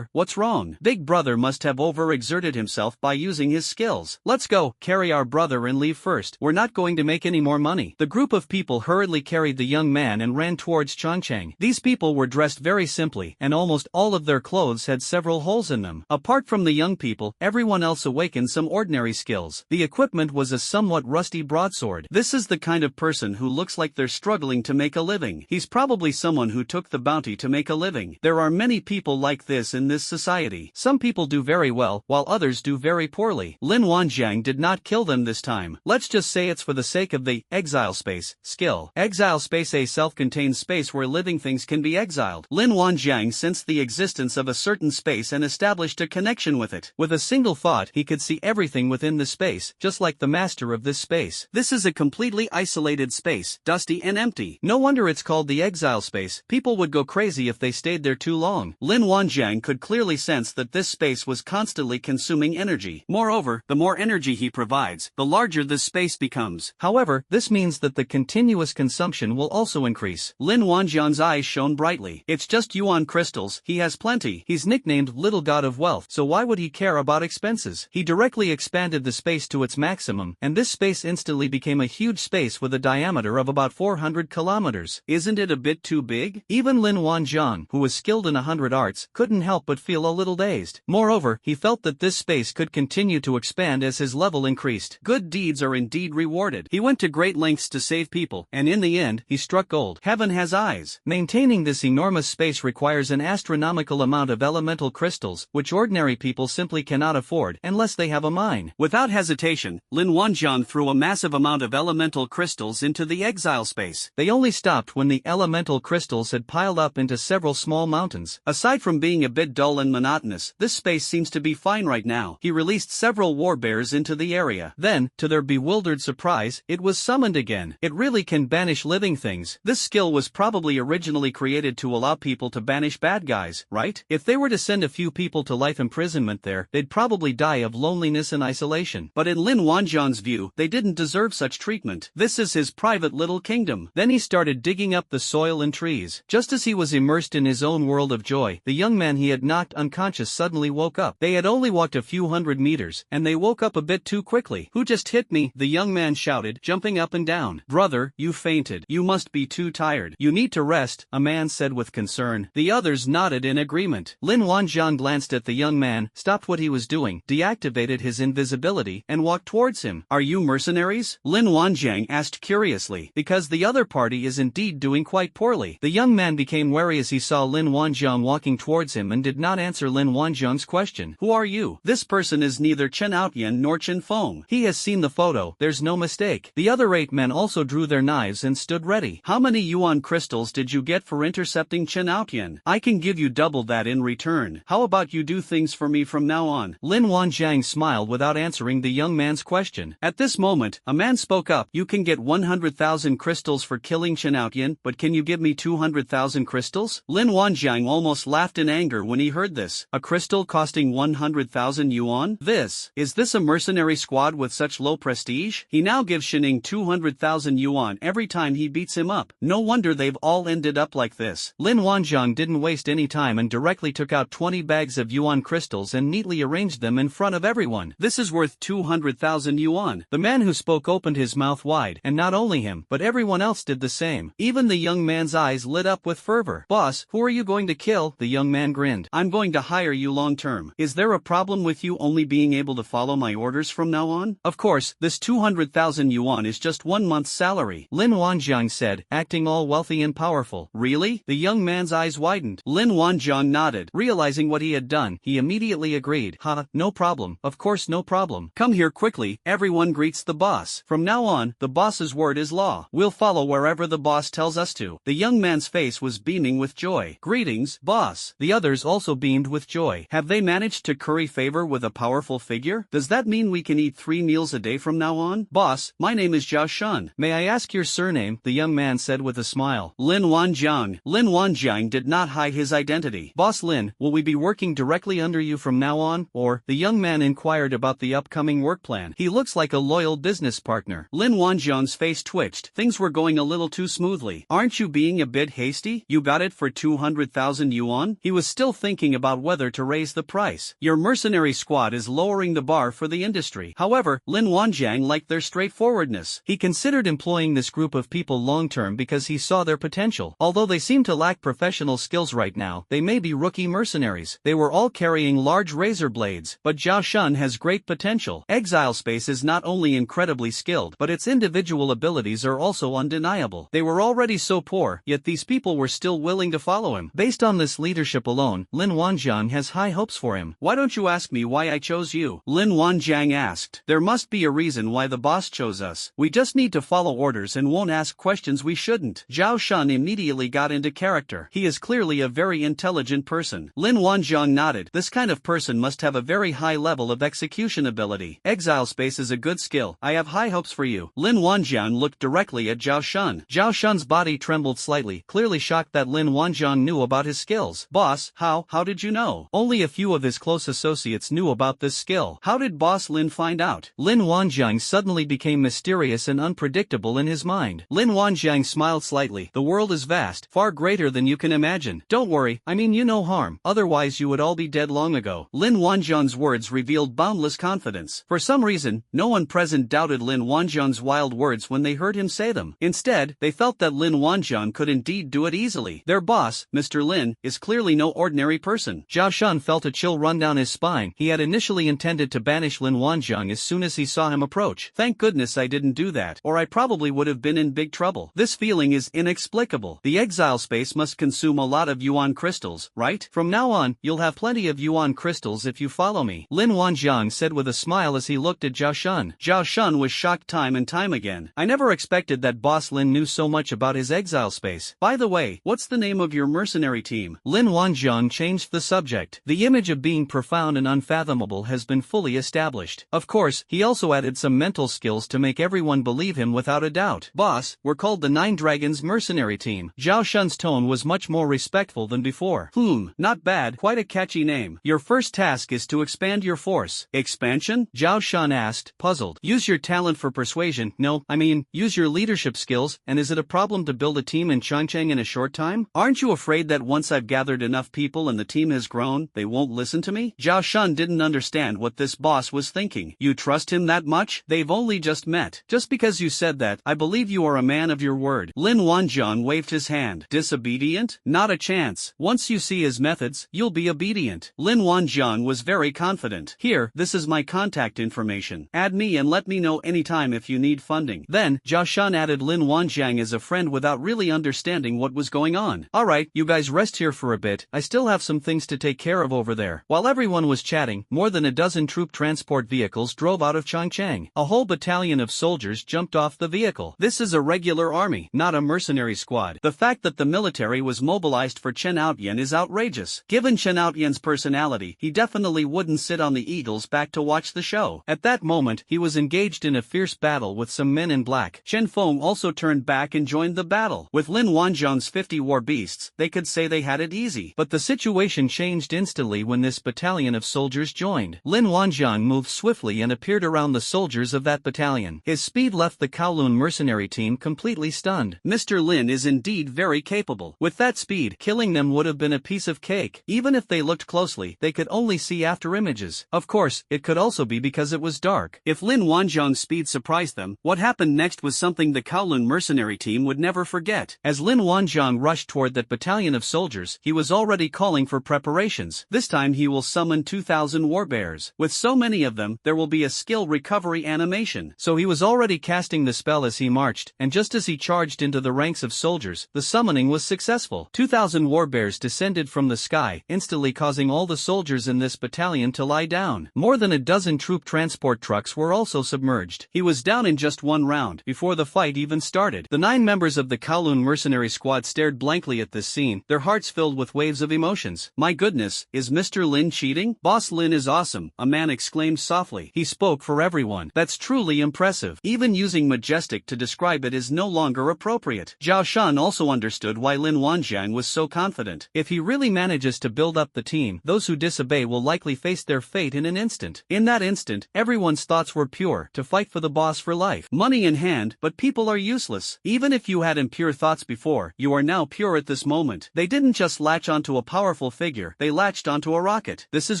what's wrong? Big brother must have overexerted himself by using his skills. Let's go, carry our brother and leave first. We're not going to make any more money. The group of people hurriedly carried the young man and ran towards Changcheng. These people were dressed very simply, and almost all of their clothes had several holes in them. Apart from the young people, everyone else awakened some ordinary skills. The equipment was a somewhat rusty broadsword. This is the kind of person who looks like they're struggling to make a living. He's probably someone who took the bounty to make a living. There are many people like this in this society. Some people do very well, while others do very poorly. Lin Wanjiang did not kill them this time. Let's just say it's for the sake of the exile space skill. Exile space, a self-contained space where living things can be exiled. Lin Wanjiang sensed the existence of a certain space and established a connection with it. With a single thought, he could see everything within the space, just like the master of this space. This is a completely isolated space, dusty and empty. No wonder it's called the exile space. People would go crazy if they stayed there too long. Lin Wanjiang could clearly sense that this space was constantly consuming energy. Moreover, the more energy he provides, the larger this space becomes. However, this means that the continuous consumption will also increase. Lin Wanjiang's eyes shone brightly. It's just yuan crystals, he has plenty. He's nicknamed Little God of Wealth, so why would he care about expenses? He directly expanded the space to its maximum, and this space instantly became a huge space with a diameter of about 400 kilometers. Isn't it a bit too big? Even Lin Wanjiang, who was skilled in 100 arts, couldn't help but feel a little dazed. Moreover, he felt that this space could continue to expand as his level increased. Good deeds are indeed rewarded. He went to great lengths to save people, and in the end, he struck gold. Heaven has eyes. Maintaining this enormous space requires an astronomical amount of elemental crystals, which ordinary people simply cannot afford unless they have a mine. Without hesitation, Lin Wanjiang threw a massive amount of elemental crystals into the exile space. They only stopped when the elemental crystals had piled up into several small mountains. Aside from being a bit dull and monotonous, this space seems to be fine right now. He released several war bears into the area. Then, to their bewildered surprise, it was summoned again. It really can banish living things. This skill was probably originally created to allow people to banish bad guys, right? If they were to send a few people to life imprisonment there, they'd probably die of loneliness and isolation. But in Lin Wanjiang's view, they didn't deserve such treatment. This is his private little kingdom. Then he started digging up the soil and trees. Just as he was immersed in his own world of joy, the young man he had knocked unconscious suddenly woke up. They had only walked a few hundred meters, and they woke up a bit too quickly. Who just hit me? The young man shouted, jumping up and down. Brother, you fainted. You must be too tired. You need to rest, a man said with concern. The others nodded in agreement. Lin Wanjiang glanced at the young man, stopped what he was doing, deactivated his invisibility, and walked towards him. Are you mercenaries? Lin Wanjiang asked curiously, because the other party is indeed doing quite poorly. The young man became wary as he saw Lin Wanjiang walking towards him and did not answer Lin Wanjiang's question. Who are you? This person is neither Chen Outyen nor Chen Feng. He has seen the photo, there's no mistake. The other 8 men also drew their knives and stood ready. How many yuan crystals did you get for intercepting Chen Aotian. I can give you double that in return. How about you do things for me from now on? Lin Wanjiang smiled without answering the young man's question. At this moment, a man spoke up. You can get 100,000 crystals for killing Chen Aotian, but can you give me 200,000 crystals? Lin Wanjiang almost laughed in anger when he heard this. A crystal costing 100,000 yuan? Is this a mercenary squad with such low prestige? He now gives Shining 200,000 yuan every time he beats him up. No wonder they've all ended up like this. Lin Wanjiang didn't waste any time and directly took out 20 bags of yuan crystals and neatly arranged them in front of everyone. This is worth 200,000 yuan. The man who spoke opened his mouth wide, and not only him, but everyone else did the same. Even the young man's eyes lit up with fervor. Boss, who are you going to kill? The young man grinned. I'm going to hire you long term. Is there a problem with you only being able to follow my orders from now on? Of course, this 200,000 yuan is just 1 month's salary, Lin Wanjiang said, acting all wealthy and powerful. Really? The young man's eyes widened. Lin Wanjiang nodded. Realizing what he had done, he immediately agreed. No problem. Of course, no problem. Come here quickly. Everyone greets the boss. From now on, the boss's word is law. We'll follow wherever the boss tells us to. The young man's face was beaming with joy. Greetings, boss. The others also beamed with joy. Have they managed to curry favor with a powerful figure? Does that mean we can eat 3 meals a day from now on? Boss, my name is Zhao Shun. May I ask your surname? The young man said with a smile. Lin Wanjiang. Lin Wanjiang did not hide his identity. Boss Lin, will we be working directly under you from now on, or? The young man inquired about the upcoming work plan. He looks like a loyal business partner. Lin Wanjiang's face twitched. Things were going a little too smoothly. Aren't you being a bit hasty? You got it for 200,000 yuan? He was still thinking about whether to raise the price. Your mercenary squad is lowering the bar for the industry. However, Lin Wanjiang liked their straightforwardness. He considered employing this group of people long-term because he saw their potential. Although they seem to lack professional skills right now, they may be rookie mercenaries. They were all carrying large razor blades, but Zhao Shun has great potential. Exile Space is not only incredibly skilled, but its individual abilities are also undeniable. They were already so poor, yet these people were still willing to follow him. Based on this leadership alone, Lin Wanjiang has high hopes for him. Why don't you ask me why I chose you? Lin Wanjiang asked. There must be a reason why the boss chose us. We just need to follow orders and won't ask questions we shouldn't. Zhao Shun immediately got into character. He is clearly a very intelligent person. Lin Wanjiang nodded. This kind of person must have a very high level of execution ability. Exile Space is a good skill. I have high hopes for you. Lin Wanjiang looked directly at Zhao Shun. Zhao Shun's body trembled slightly, clearly shocked that Lin Wanjiang knew about his skills. Boss, how did you know? Only a few of his close associates knew about this skill. How did Boss Lin find out? Lin Wanjiang suddenly became mysterious and unpredictable in his mind. Lin Wanjiang smiled slightly. The world is vast, far greater than you can imagine. Don't worry, I mean you no harm, otherwise you would all be dead long ago. Lin Wanjiang's words revealed boundless confidence. For some reason, no one present doubted Lin Wanjiang's wild words when they heard him say them. Instead, they felt that Lin Wanjiang could indeed do it easily. Their boss, Mr. Lin, is clearly no ordinary person. Zhao Shun felt a chill run down his spine. He had initially intended to banish Lin Wanjiang as soon as he saw him approach. Thank goodness I didn't do that, or I probably would have been in big trouble. This feeling is inexplicable. The Exile Space must consume a lot of yuan crystals, right? From now on, you'll have plenty of yuan crystals if you follow me, Lin Wanjiang said with a smile as he looked at Zhao Shun. Zhao Shun was shocked time and time again. I never expected that Boss Lin knew so much about his Exile Space. By the way, what's the name of your mercenary team? Lin Wanjiang changed the subject. The image of being profound and unfathomable has been fully established. Of course, he also added some mental skills to make everyone believe him without a doubt. Boss, we're called the Nine Dragons Mercenary Team. Zhao Shun's tone was much more respectful than before. Not bad, quite a catchy name. Your first task is to expand your force. Expansion? Zhao Shun asked, puzzled. Use your talent for persuasion. No, I mean, use your leadership skills, and is it a problem to build a team in Changcheng in a short time? Aren't you afraid that once I've gathered enough people and the team has grown, they won't listen to me? Zhao Shun didn't understand what this boss was thinking. You trust him that much? They've only just met. Just because you said that, I believe you are a man of your word. Lin Wanjiang waved his hand. Disobedient? Not a chance. Once you see his methods, you'll be obedient. Lin Wanjiang was very confident. Here, this is my contact information. Add me and let me know anytime if you need funding. Then, Zhao Shun added Lin Wanjiang as a friend without really understanding what was going on. Alright, you guys rest here for a bit. I still have some things to take care of over there. While everyone was chatting, more than a dozen troop transport vehicles drove out of Changcheng. A whole battalion of soldiers jumped off the vehicle. This is a regular army, not a mercenary squad. The fact that the military was mobilized for Chen Outyen is outrageous. Given Chen Outyen's personality, he definitely wouldn't sit on the eagle's back to watch the show. At that moment, he was engaged in a fierce battle with some men in black. Chen Feng also turned back and joined the battle. With Lin Wanjiang's 50 war beasts, they could say they had it easy. But the situation changed instantly when this battalion of soldiers joined. Lin Wanjiang moved swiftly and appeared around the soldiers of that battalion. His speed left the Kowloon mercenary team completely stunned. Mr. Lin is indeed very capable. With that speed, killing them would have been a piece of cake. Even if they looked closely, they could only see after images. Of course, it could also be because it was dark. If Lin Wanjiang's speed surprised them, what happened next was something the Kowloon mercenary team would never forget. As Lin Wanjiang rushed toward that battalion of soldiers, he was already calling for preparations. This time he will summon 2,000 warbears. With so many of them, there will be a skill recovery animation. So he was already casting the spell as he marched, and just as he charged into the ranks of soldiers, the summoning was successful. 2,000 warbears descended from the sky, instantly causing all the soldiers in this battalion to lie down. More than a dozen troop transport trucks were also submerged. He was down in just one round, before the fight even started. The 9 members of the Kowloon mercenary squad stared blankly at this scene, their hearts filled with waves of emotions. My goodness, is Mr. Lin cheating? Boss Lin is awesome, a man exclaimed softly. He spoke for everyone. That's truly impressive. Even using majestic to describe it is no longer appropriate. Zhao Shan also understood why Lin Wanjiang was so confident. If he really manages to build up the team, those who disobey will likely face their fate in an instant. In that instant, everyone's thoughts were pure, to fight for the boss for life. Money in hand, but people are useless. Even if you had impure thoughts before, you are now pure at this moment. They didn't just latch onto a powerful figure, they latched onto a rocket. This is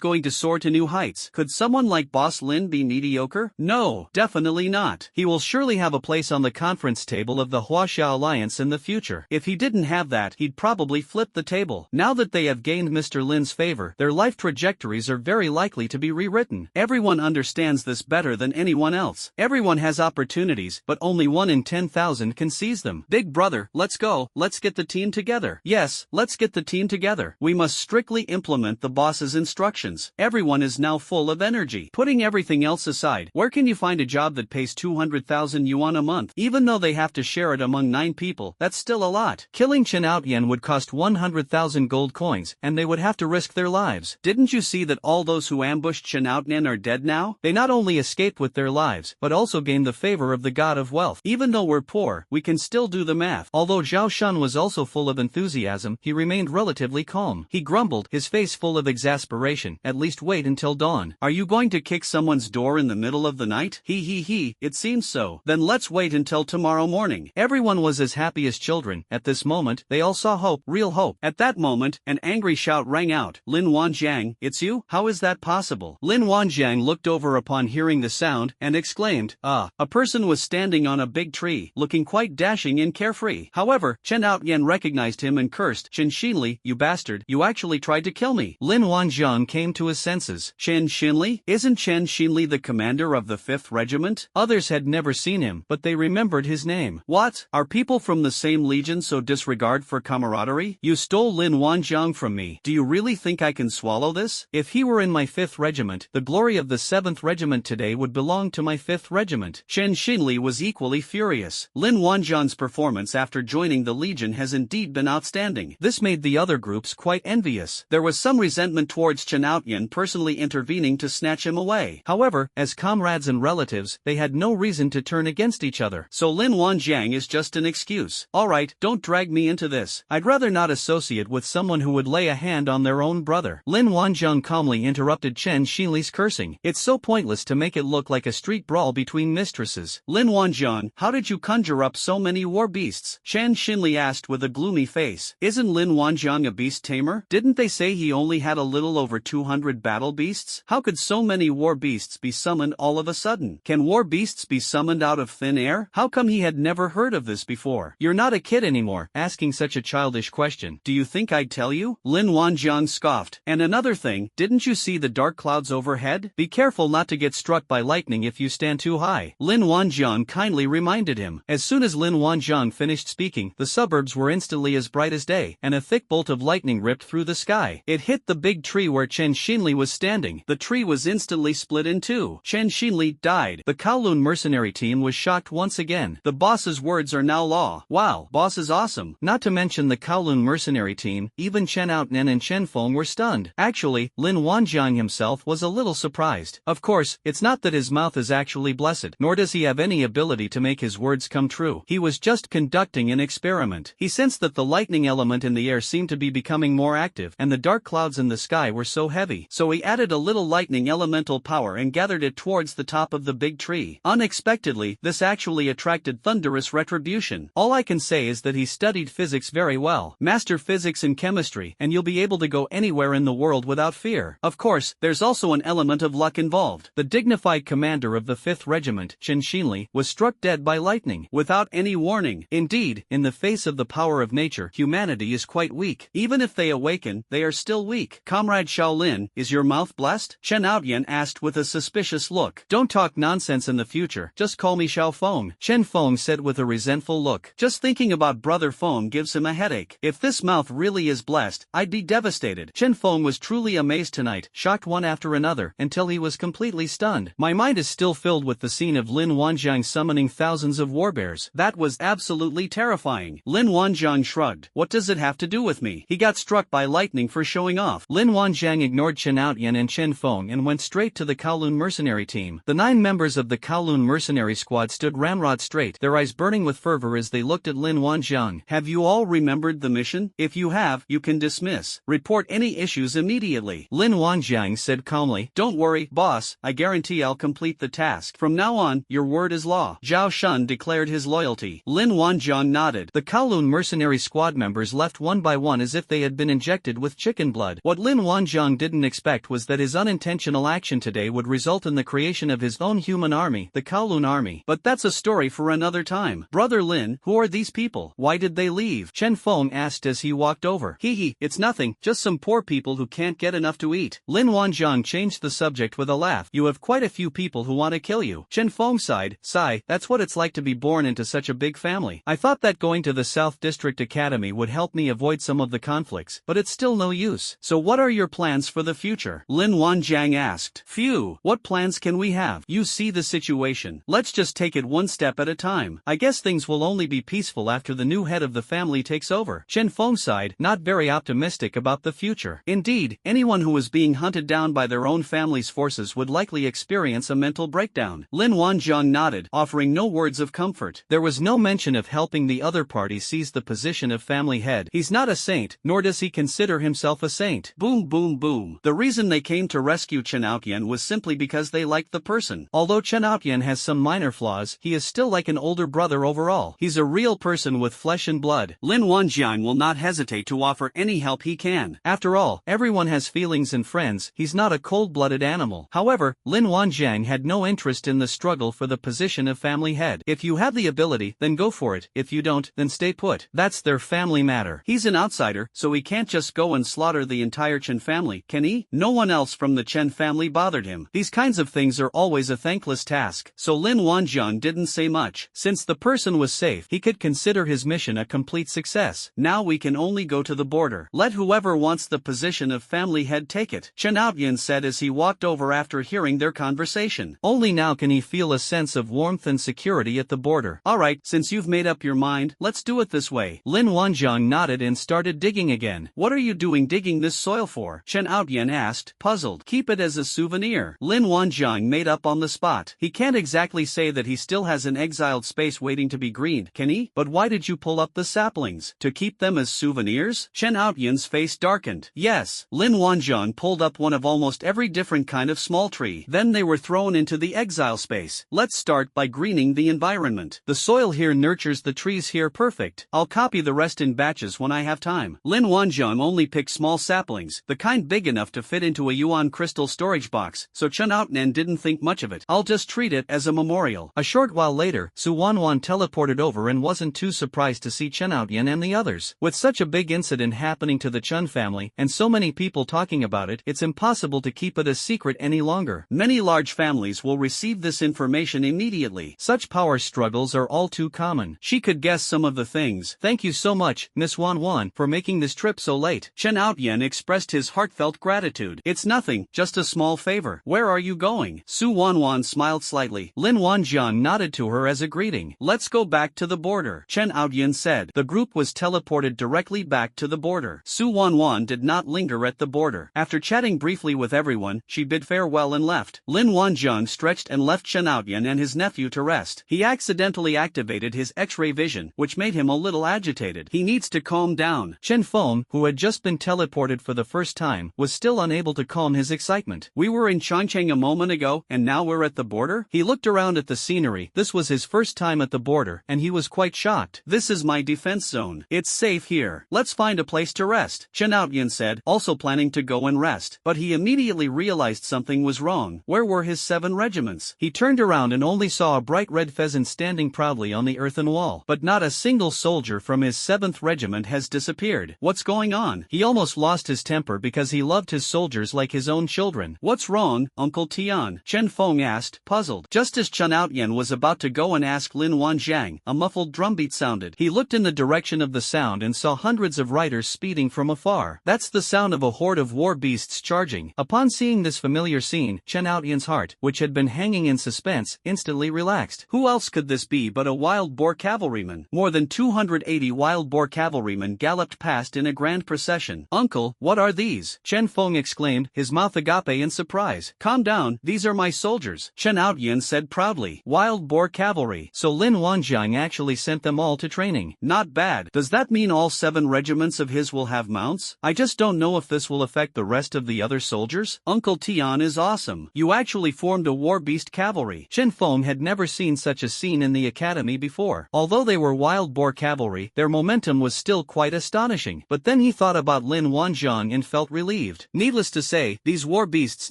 going to soar to new heights. Could someone like Boss Lin be mediocre? No, definitely not. He will surely have a place on the conference table of the Huaxia Alliance in the future. If he didn't have that, he'd probably flip the table. Now that they have gained Mr. Lin's favor, their life trajectories are very likely to be rewritten. Everyone understands this better than anyone else. Everyone has opportunities, but only 1 in 10,000 can seize them. Big brother, let's go, let's get the team together. Yes, let's get the team together. We must strictly implement the boss's instructions. Everyone is now full of energy. Putting everything else aside, where can you find a job that pays 200,000 yuan a month? Even though they have to share it among 9 people, that's still a lot. Killing Chen Outyen would cost 100,000 gold coins, and they would have to risk their lives. Didn't you see that all those who ambushed Chen Outyen are dead now? They not only escaped with their lives, but also gained the favor of the god of wealth. Even though we're poor, we can still do the math. Although Zhao Shun was also full of enthusiasm, he remained relatively calm. He grumbled, his face full of exasperation, at least wait until dawn. Are you going to kick someone's door in the middle of the night? He, it seems so. Then let's wait until tomorrow morning. Everyone was as happy as children. At this moment, they all saw hope, real hope. At that moment, an angry shout rang out. Lin Wanjiang, it's you? How is that possible? Lin Wanjiang looked over upon hearing the sound, and exclaimed, ah. A person was standing on a big tree, looking quite dashing and carefree. However, Chen Outyen recognized him and cursed, Chen Xinli, you bastard, you actually tried to kill me. Lin Wanjiang came to his senses. Chen Xinli? Isn't Chen Xinli the commander of the 5th Regiment? Others had never seen him, but they remembered his name. What? Are people from the same legion so disregard for camaraderie? You stole Lin Wanjiang from me. Do you really think I can swallow this? If he were in my 5th Regiment, the glory of the 7th Regiment today would belong to my 5th Regiment. Chen Xinli was equally furious. Lin Wanjiang's performance after joining the legion has indeed been outstanding. This made the other groups quite envious. There was some resentment towards Chen Outyen personally intervening to snatch him away. However, as comrades and relatives, they had no reason to turn against each other. So Lin Wanjiang is just an excuse. Alright, don't drag me into this. I'd rather not associate with someone who would lay a hand on their own brother. Lin Wanjiang calmly interrupted Chen Xinli's cursing. It's so pointless to make it look like a street brawl between mistresses. Lin Wanjiang, how did you conjure up so many war beasts? Chen Xinli asked with a gloomy face. Isn't Lin Wanjiang a beast tamer? Didn't they say he only had a little over 200 battle beasts? How could so many war beasts be summoned all of a sudden? Can war beasts be summoned out of thin air? How come he had never heard of this before? You're not a kid anymore, asking such a childish question. Do you think I'd tell you? Lin Wanjiang scoffed. And another thing, didn't you see the dark clouds overhead? Be careful not to get struck by lightning if you stand too high. Lin Wanjiang kindly reminded him. As soon as Lin Wanjiang finished speaking, the suburbs were instantly as bright as day, and a thick bolt of lightning ripped through the sky. It hit the big tree where Chen Xinli was standing. The tree was instantly split in two. Chen Xinli died. The Kowloon mercenary team was shocked once again. The boss's words are now law. Wow, boss is awesome. Not to mention mention the Kowloon mercenary team, even Chen Outnen and Chen Feng were stunned. Actually, Lin Wanjiang himself was a little surprised. Of course, it's not that his mouth is actually blessed, nor does he have any ability to make his words come true. He was just conducting an experiment. He sensed that the lightning element in the air seemed to be becoming more active, and the dark clouds in the sky were so heavy. So he added a little lightning elemental power and gathered it towards the top of the big tree. Unexpectedly, this actually attracted thunderous retribution. All I can say is that he studied physics very well. Master physics and chemistry, and you'll be able to go anywhere in the world without fear. Of course, there's also an element of luck involved. The dignified commander of the 5th Regiment, Chen Xinli, was struck dead by lightning, without any warning. Indeed, in the face of the power of nature, humanity is quite weak. Even if they awaken, they are still weak. Comrade Shaolin, is your mouth blessed? Chen Outyan asked with a suspicious look. Don't talk nonsense in the future, just call me Xiao Feng, Chen Feng said with a resentful look. Just thinking about Brother Feng gives him a headache. If this mouth really is blessed, I'd be devastated. Chen Feng was truly amazed tonight, shocked one after another, until he was completely stunned. My mind is still filled with the scene of Lin Wanjiang summoning thousands of warbears. That was absolutely terrifying. Lin Wanjiang shrugged. What does it have to do with me? He got struck by lightning for showing off. Lin Wanjiang ignored Chen Outyan and Chen Feng and went straight to the Kowloon mercenary team. The 9 members of the Kowloon mercenary squad stood ramrod straight, their eyes burning with fervor as they looked at Lin Wanjiang. Have you all remembered the mission? If you have, you can dismiss. Report any issues immediately. Lin Wanjiang said calmly. Don't worry, boss, I guarantee I'll complete the task. From now on, your word is law. Zhao Shun declared his loyalty. Lin Wanjiang nodded. The Kowloon mercenary squad members left one by one as if they had been injected with chicken blood. What Lin Wanjiang didn't expect was that his unintentional action today would result in the creation of his own human army, the Kowloon army. But that's a story for another time. Brother Lin, who are these people? Why did they leave? Chen Feng asked as he walked over. Hee, it's nothing, just some poor people who can't get enough to eat. Lin Wanjiang changed the subject with a laugh. You have quite a few people who want to kill you. Chen Feng sighed. Sigh, that's what it's like to be born into such a big family. I thought that going to the South District Academy would help me avoid some of the conflicts, but it's still no use. So what are your plans for the future? Lin Wanjiang asked. Phew, what plans can we have? You see the situation. Let's just take it one step at a time. I guess things will only be peaceful after the new head of the family takes over. Chen Feng sighed, not very optimistic about the future. Indeed, anyone who was being hunted down by their own family's forces would likely experience a mental breakdown. Lin Wanjiang nodded, offering no words of comfort. There was no mention of helping the other party seize the position of family head. He's not a saint, nor does he consider himself a saint. Boom boom boom. The reason they came to rescue Chen Outyan was simply because they liked the person. Although Chen Outyan has some minor flaws, he is still like an older brother overall. He's a real person with flesh and blood. Lin Wanjiang will not hesitate to offer any help he can. After all, everyone has feelings and friends. He's not a cold-blooded animal. However, Lin Wanjiang had no interest in the struggle for the position of family head. If you have the ability, then go for it. If you don't, then stay put. That's their family matter. He's an outsider, so he can't just go and slaughter the entire Chen family, can he? No one else from the Chen family bothered him. These kinds of things are always a thankless task, so Lin Wanjiang didn't say much. Since the person was safe, he could consider his mission a complete success. Now we can only go to the border. Let whoever wants the position of family head take it, Chen Outyan said as he walked over after hearing their conversation. Only now can he feel a sense of warmth and security at the border. Alright, since you've made up your mind, let's do it this way. Lin Wanjiang nodded and started digging again. What are you doing digging this soil for? Chen Outyan asked, puzzled. Keep it as a souvenir. Lin Wanjiang made up on the spot. He can't exactly say that he still has an exiled space waiting to be greened, can he? But why did you pull up the saplings? To keep them as souvenirs? Chen Outyan's face darkened. Yes. Lin Wanjiang pulled up one of almost every different kind of small tree. Then they were thrown into the exile space. Let's start by greening the environment. The soil here nurtures the trees here perfect. I'll copy the rest in batches when I have time. Lin Wanjiang only picked small saplings, the kind big enough to fit into a yuan crystal storage box, so Chen Outnan didn't think much of it. I'll just treat it as a memorial. A short while later, Su Wanwan teleported over and wasn't too surprised to see Chen Outyan and the others. With such a big incident happening to the Chen family, and so many people talking about it, it's impossible to keep it a secret any longer. Many large families will receive this information immediately. Such power struggles are all too common. She could guess some of the things. Thank you so much, Miss Wanwan, for making this trip so late. Chen Outyan expressed his heartfelt gratitude. It's nothing, just a small favor. Where are you going? Su Wanwan smiled slightly. Lin Wanjian nodded to her as a greeting. Let's go back to the border, Chen Outyan said. The group group was teleported directly back to the border. Su Wanwan did not linger at the border. After chatting briefly with everyone, she bid farewell and left. Lin Wanzhong stretched and left Chen Outyan and his nephew to rest. He accidentally activated his X-ray vision, which made him a little agitated. He needs to calm down. Chen Feng, who had just been teleported for the first time, was still unable to calm his excitement. We were in Chongqing a moment ago, and now we're at the border? He looked around at the scenery. This was his first time at the border, and he was quite shocked. This is my defense zone. It's safe here. Let's find a place to rest, Chen Outyan said, also planning to go and rest. But he immediately realized something was wrong. Where were his 7 regiments? He turned around and only saw a bright red pheasant standing proudly on the earthen wall. But not a single soldier from his 7th regiment has disappeared. What's going on? He almost lost his temper because he loved his soldiers like his own children. What's wrong, Uncle Tian? Chen Feng asked, puzzled. Just as Chen Outyan was about to go and ask Lin Wanzhang, a muffled drumbeat sounded. He looked in the direction of the sound and saw hundreds of riders speeding from afar. That's the sound of a horde of war beasts charging. Upon seeing this familiar scene, Chen Outyan's heart, which had been hanging in suspense, instantly relaxed. Who else could this be but a wild boar cavalryman? More than 280 wild boar cavalrymen galloped past in a grand procession. Uncle, what are these? Chen Feng exclaimed, his mouth agape in surprise. Calm down, these are my soldiers, Chen Outyan said proudly. Wild boar cavalry. So Lin Wanzhang actually sent them all to training. Not bad. Does that mean all 7 regiments of his will have mounts? I just don't know if this will affect the rest of the other soldiers. Uncle Tian is awesome. You actually formed a war beast cavalry. Chen Feng had never seen such a scene in the academy before. Although they were wild boar cavalry, their momentum was still quite astonishing. But then he thought about Lin Wanzhang and felt relieved. Needless to say, these war beasts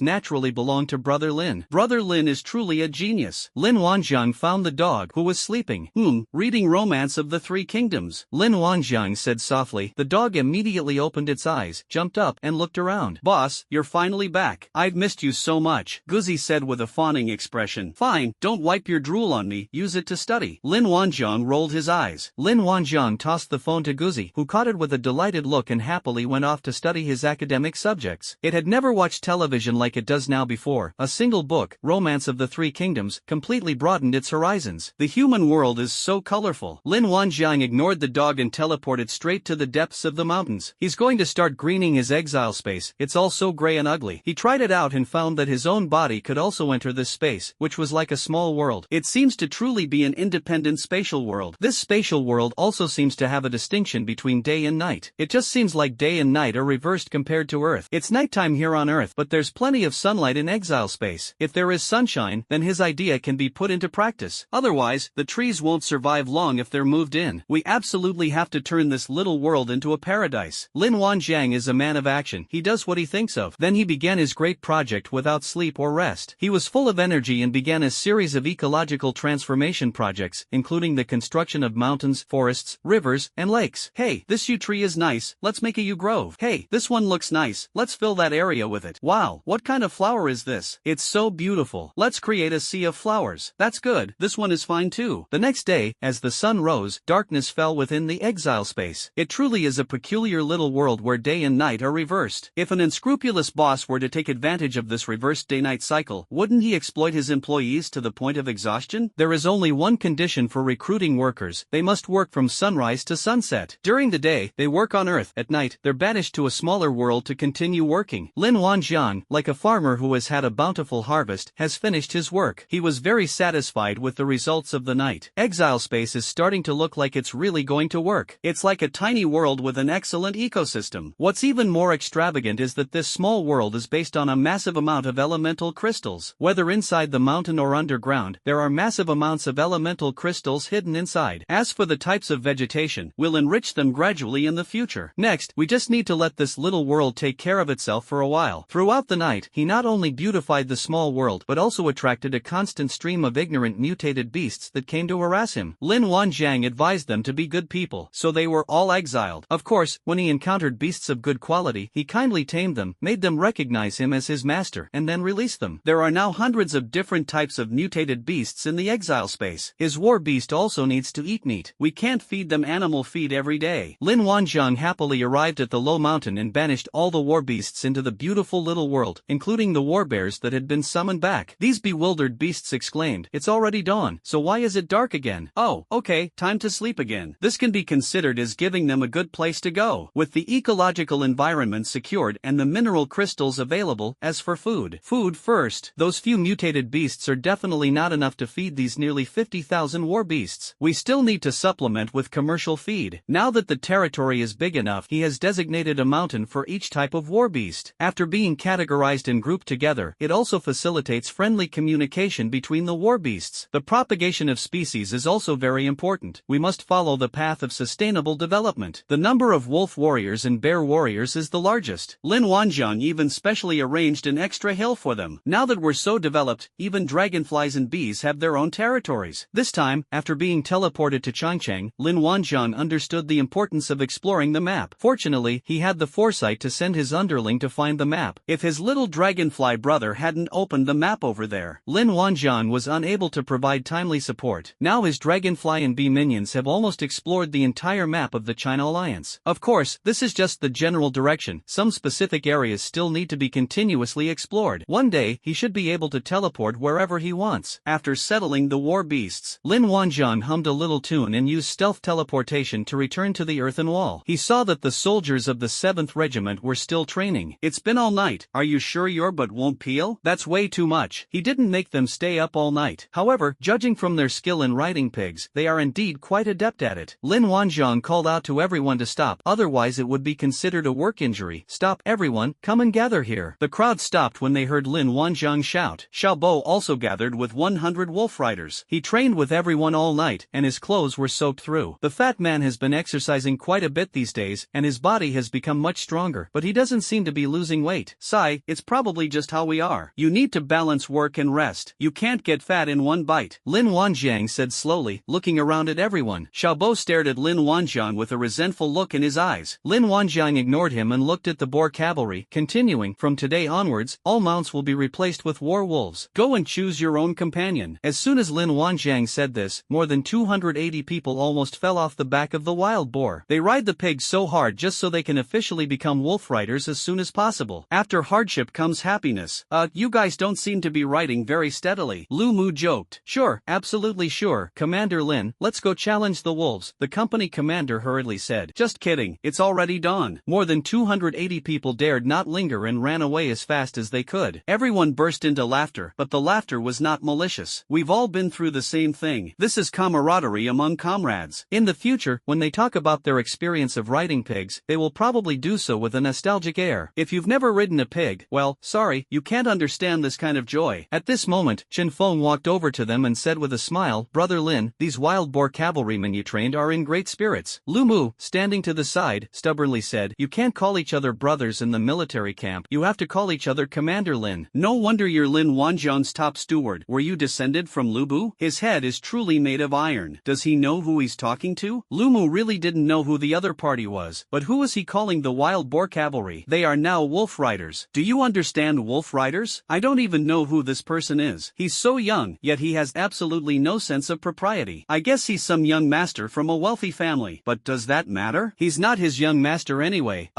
naturally belong to Brother Lin. Brother Lin is truly a genius. Lin Wanzhang found the dog, who was sleeping. Reading Romance of the 3 Kingdoms. Lin Wanzhang said softly. The dog immediately opened its eyes, jumped up, and looked around. Boss, you're finally back. I've missed you so much, Guzi said with a fawning expression. Fine, don't wipe your drool on me, use it to study. Lin Wanzhang rolled his eyes. Lin Wanzhang tossed the phone to Guzi, who caught it with a delighted look and happily went off to study his academic subjects. It had never watched television like it does now before. A single book, Romance of the 3 Kingdoms, completely broadened its horizons. The human world is so colorful. Lin Wanzhang ignored the dog and teleported straight to the depths of the mountains. He's going to start greening his exile space. It's all so gray and ugly. He tried it out and found that his own body could also enter this space, which was like a small world. It seems to truly be an independent spatial world. This spatial world also seems to have a distinction between day and night. It just seems like day and night are reversed compared to Earth. It's nighttime here on Earth, but there's plenty of sunlight in exile space. If there is sunshine, then his idea can be put into practice. Otherwise, the trees won't survive long if they're moved in. We absolutely have to turn this little world into a paradise. Lin Wanzhang is a man of action. He does what he thinks of. Then he began his great project without sleep or rest. He was full of energy and began a series of ecological transformation projects, including the construction of mountains, forests, rivers, and lakes. Hey, this yew tree is nice, let's make a yew grove. Hey, this one looks nice, let's fill that area with it. Wow, what kind of flower is this? It's so beautiful. Let's create a sea of flowers. That's good, this one is fine too. The next day, as the sun rose, darkness fell within the exile space. It truly is a peculiar little world where day and night are reversed. If an unscrupulous boss were to take advantage of this reversed day-night cycle, wouldn't he exploit his employees to the point of exhaustion? There is only one condition for recruiting workers: they must work from sunrise to sunset. During the day, they work on Earth. At night, they're banished to a smaller world to continue working. Lin Wanzhang, like a farmer who has had a bountiful harvest, has finished his work. He was very satisfied with the results of the night. Exile space is starting to look like it's really going to work. It's like a tiny world with an excellent ecosystem. What's even more extravagant is that this small world is based on a massive amount of elemental crystals. Whether inside the mountain or underground, there are massive amounts of elemental crystals hidden inside. As for the types of vegetation, we'll enrich them gradually in the future. Next, we just need to let this little world take care of itself for a while. Throughout the night, he not only beautified the small world but also attracted a constant stream of ignorant mutated beasts that came to harass him. Lin Wanzhang advised them to be good people, so they were all exiled. Of course, when he encountered beasts of good quality, he kindly tamed them, made them recognize him as his master, and then released them. There are now hundreds of different types of mutated beasts in the exile space. His war beast also needs to eat meat. We can't feed them animal feed every day. Lin Wanzhang happily arrived at the low mountain and banished all the war beasts into the beautiful little world, including the war bears that had been summoned back. These bewildered beasts exclaimed, "It's already dawn, so why is it dark again? Oh, okay, time to sleep again." This can be considered as giving them a good place to go, with the ecological environment secured and the mineral crystals available. As for food first, those few mutated beasts are definitely not enough to feed these nearly 50,000 war beasts. We still need to supplement with commercial feed. Now that the territory is big enough, he has designated a mountain for each type of war beast. After being categorized and grouped together, it also facilitates friendly communication between the war beasts. The propagation of species is also very important. We must follow the path of sustainable development. The number of wolf warriors and bear warriors is the largest. Lin Wanjiang even specially arranged an extra hill for them. Now that we're so developed, even dragonflies and bees have their own territories. This time, after being teleported to Changcheng, Lin Wanjiang understood the importance of exploring the map. Fortunately, he had the foresight to send his underling to find the map. If his little dragonfly brother hadn't opened the map over there, Lin Wanjiang was unable to provide timely support. Now his dragonfly and bee minions have almost explored the entire map of the China Alliance. Of course, this is just the general direction. Some specific areas still need to be continuously explored. One day, he should be able to teleport wherever he wants. After settling the war beasts, Lin Wanjiang hummed a little tune and used stealth teleportation to return to the earthen wall. He saw that the soldiers of the 7th Regiment were still training. It's been all night. Are you sure your butt won't peel? That's way too much. He didn't make them stay up all night. However, judging from their skill in riding pigs, they are indeed quite adept at it. Lin Wanjiang called out to everyone to stop, otherwise it would be considered a work injury. Stop, everyone, come and gather here. The crowd stopped when they heard Lin Wanjiang shout. Xiaobo also gathered with 100 wolf riders. He trained with everyone all night, and his clothes were soaked through. The fat man has been exercising quite a bit these days, and his body has become much stronger, but he doesn't seem to be losing weight. Sigh, it's probably just how we are. You need to balance work and rest. You can't get fat in one bite. Lin Wanjiang said slowly, looking around at everyone. Xiaobo stared at Lin Wanjiang with a resentful look in his eyes. Lin Wanjiang ignored him and looked at the boar cavalry, continuing, from today onwards, all mounts will be replaced with war wolves. Go and choose your own companion. As soon as Lin Wanjiang said this, more than 280 people almost fell off the back of the wild boar. They ride the pigs so hard just so they can officially become wolf riders as soon as possible. After hardship comes happiness. You guys don't seem to be riding very steadily. Lu Mu joked. Sure, absolutely sure, Commander Lin, let's go challenge the wolves, the company commander hurriedly said. Just kidding, it's already dawn. More than 280 people dared not linger and ran away as fast as they could. Everyone burst into laughter, but the laughter was not malicious. We've all been through the same thing. This is camaraderie among comrades. In the future, when they talk about their experience of riding pigs, they will probably do so with a nostalgic air. If you've never ridden a pig, well, sorry, you can't understand this kind of joy. At this moment, Chen Feng walked over to them and said with a smile, Brother Lin, these wild boar cavalrymen you trained are in great spirits. Lu Mu, standing to the side, stubbornly said, you can't call each other brothers in the military camp, you have to call each other Commander Lin. No wonder you're Lin Wanjiang's top steward. Were you descended from Lu Bu? His head is truly made of iron. Does he know who he's talking to? Lu Mu really didn't know who the other party was, but who is he calling the wild boar cavalry? They are now wolf riders. Do you understand wolf riders? I don't even know who this person is. He's so young, yet he has absolutely no sense of propriety. I guess he's some young master from a wealthy family. But does that matter? He's not his young master anyway.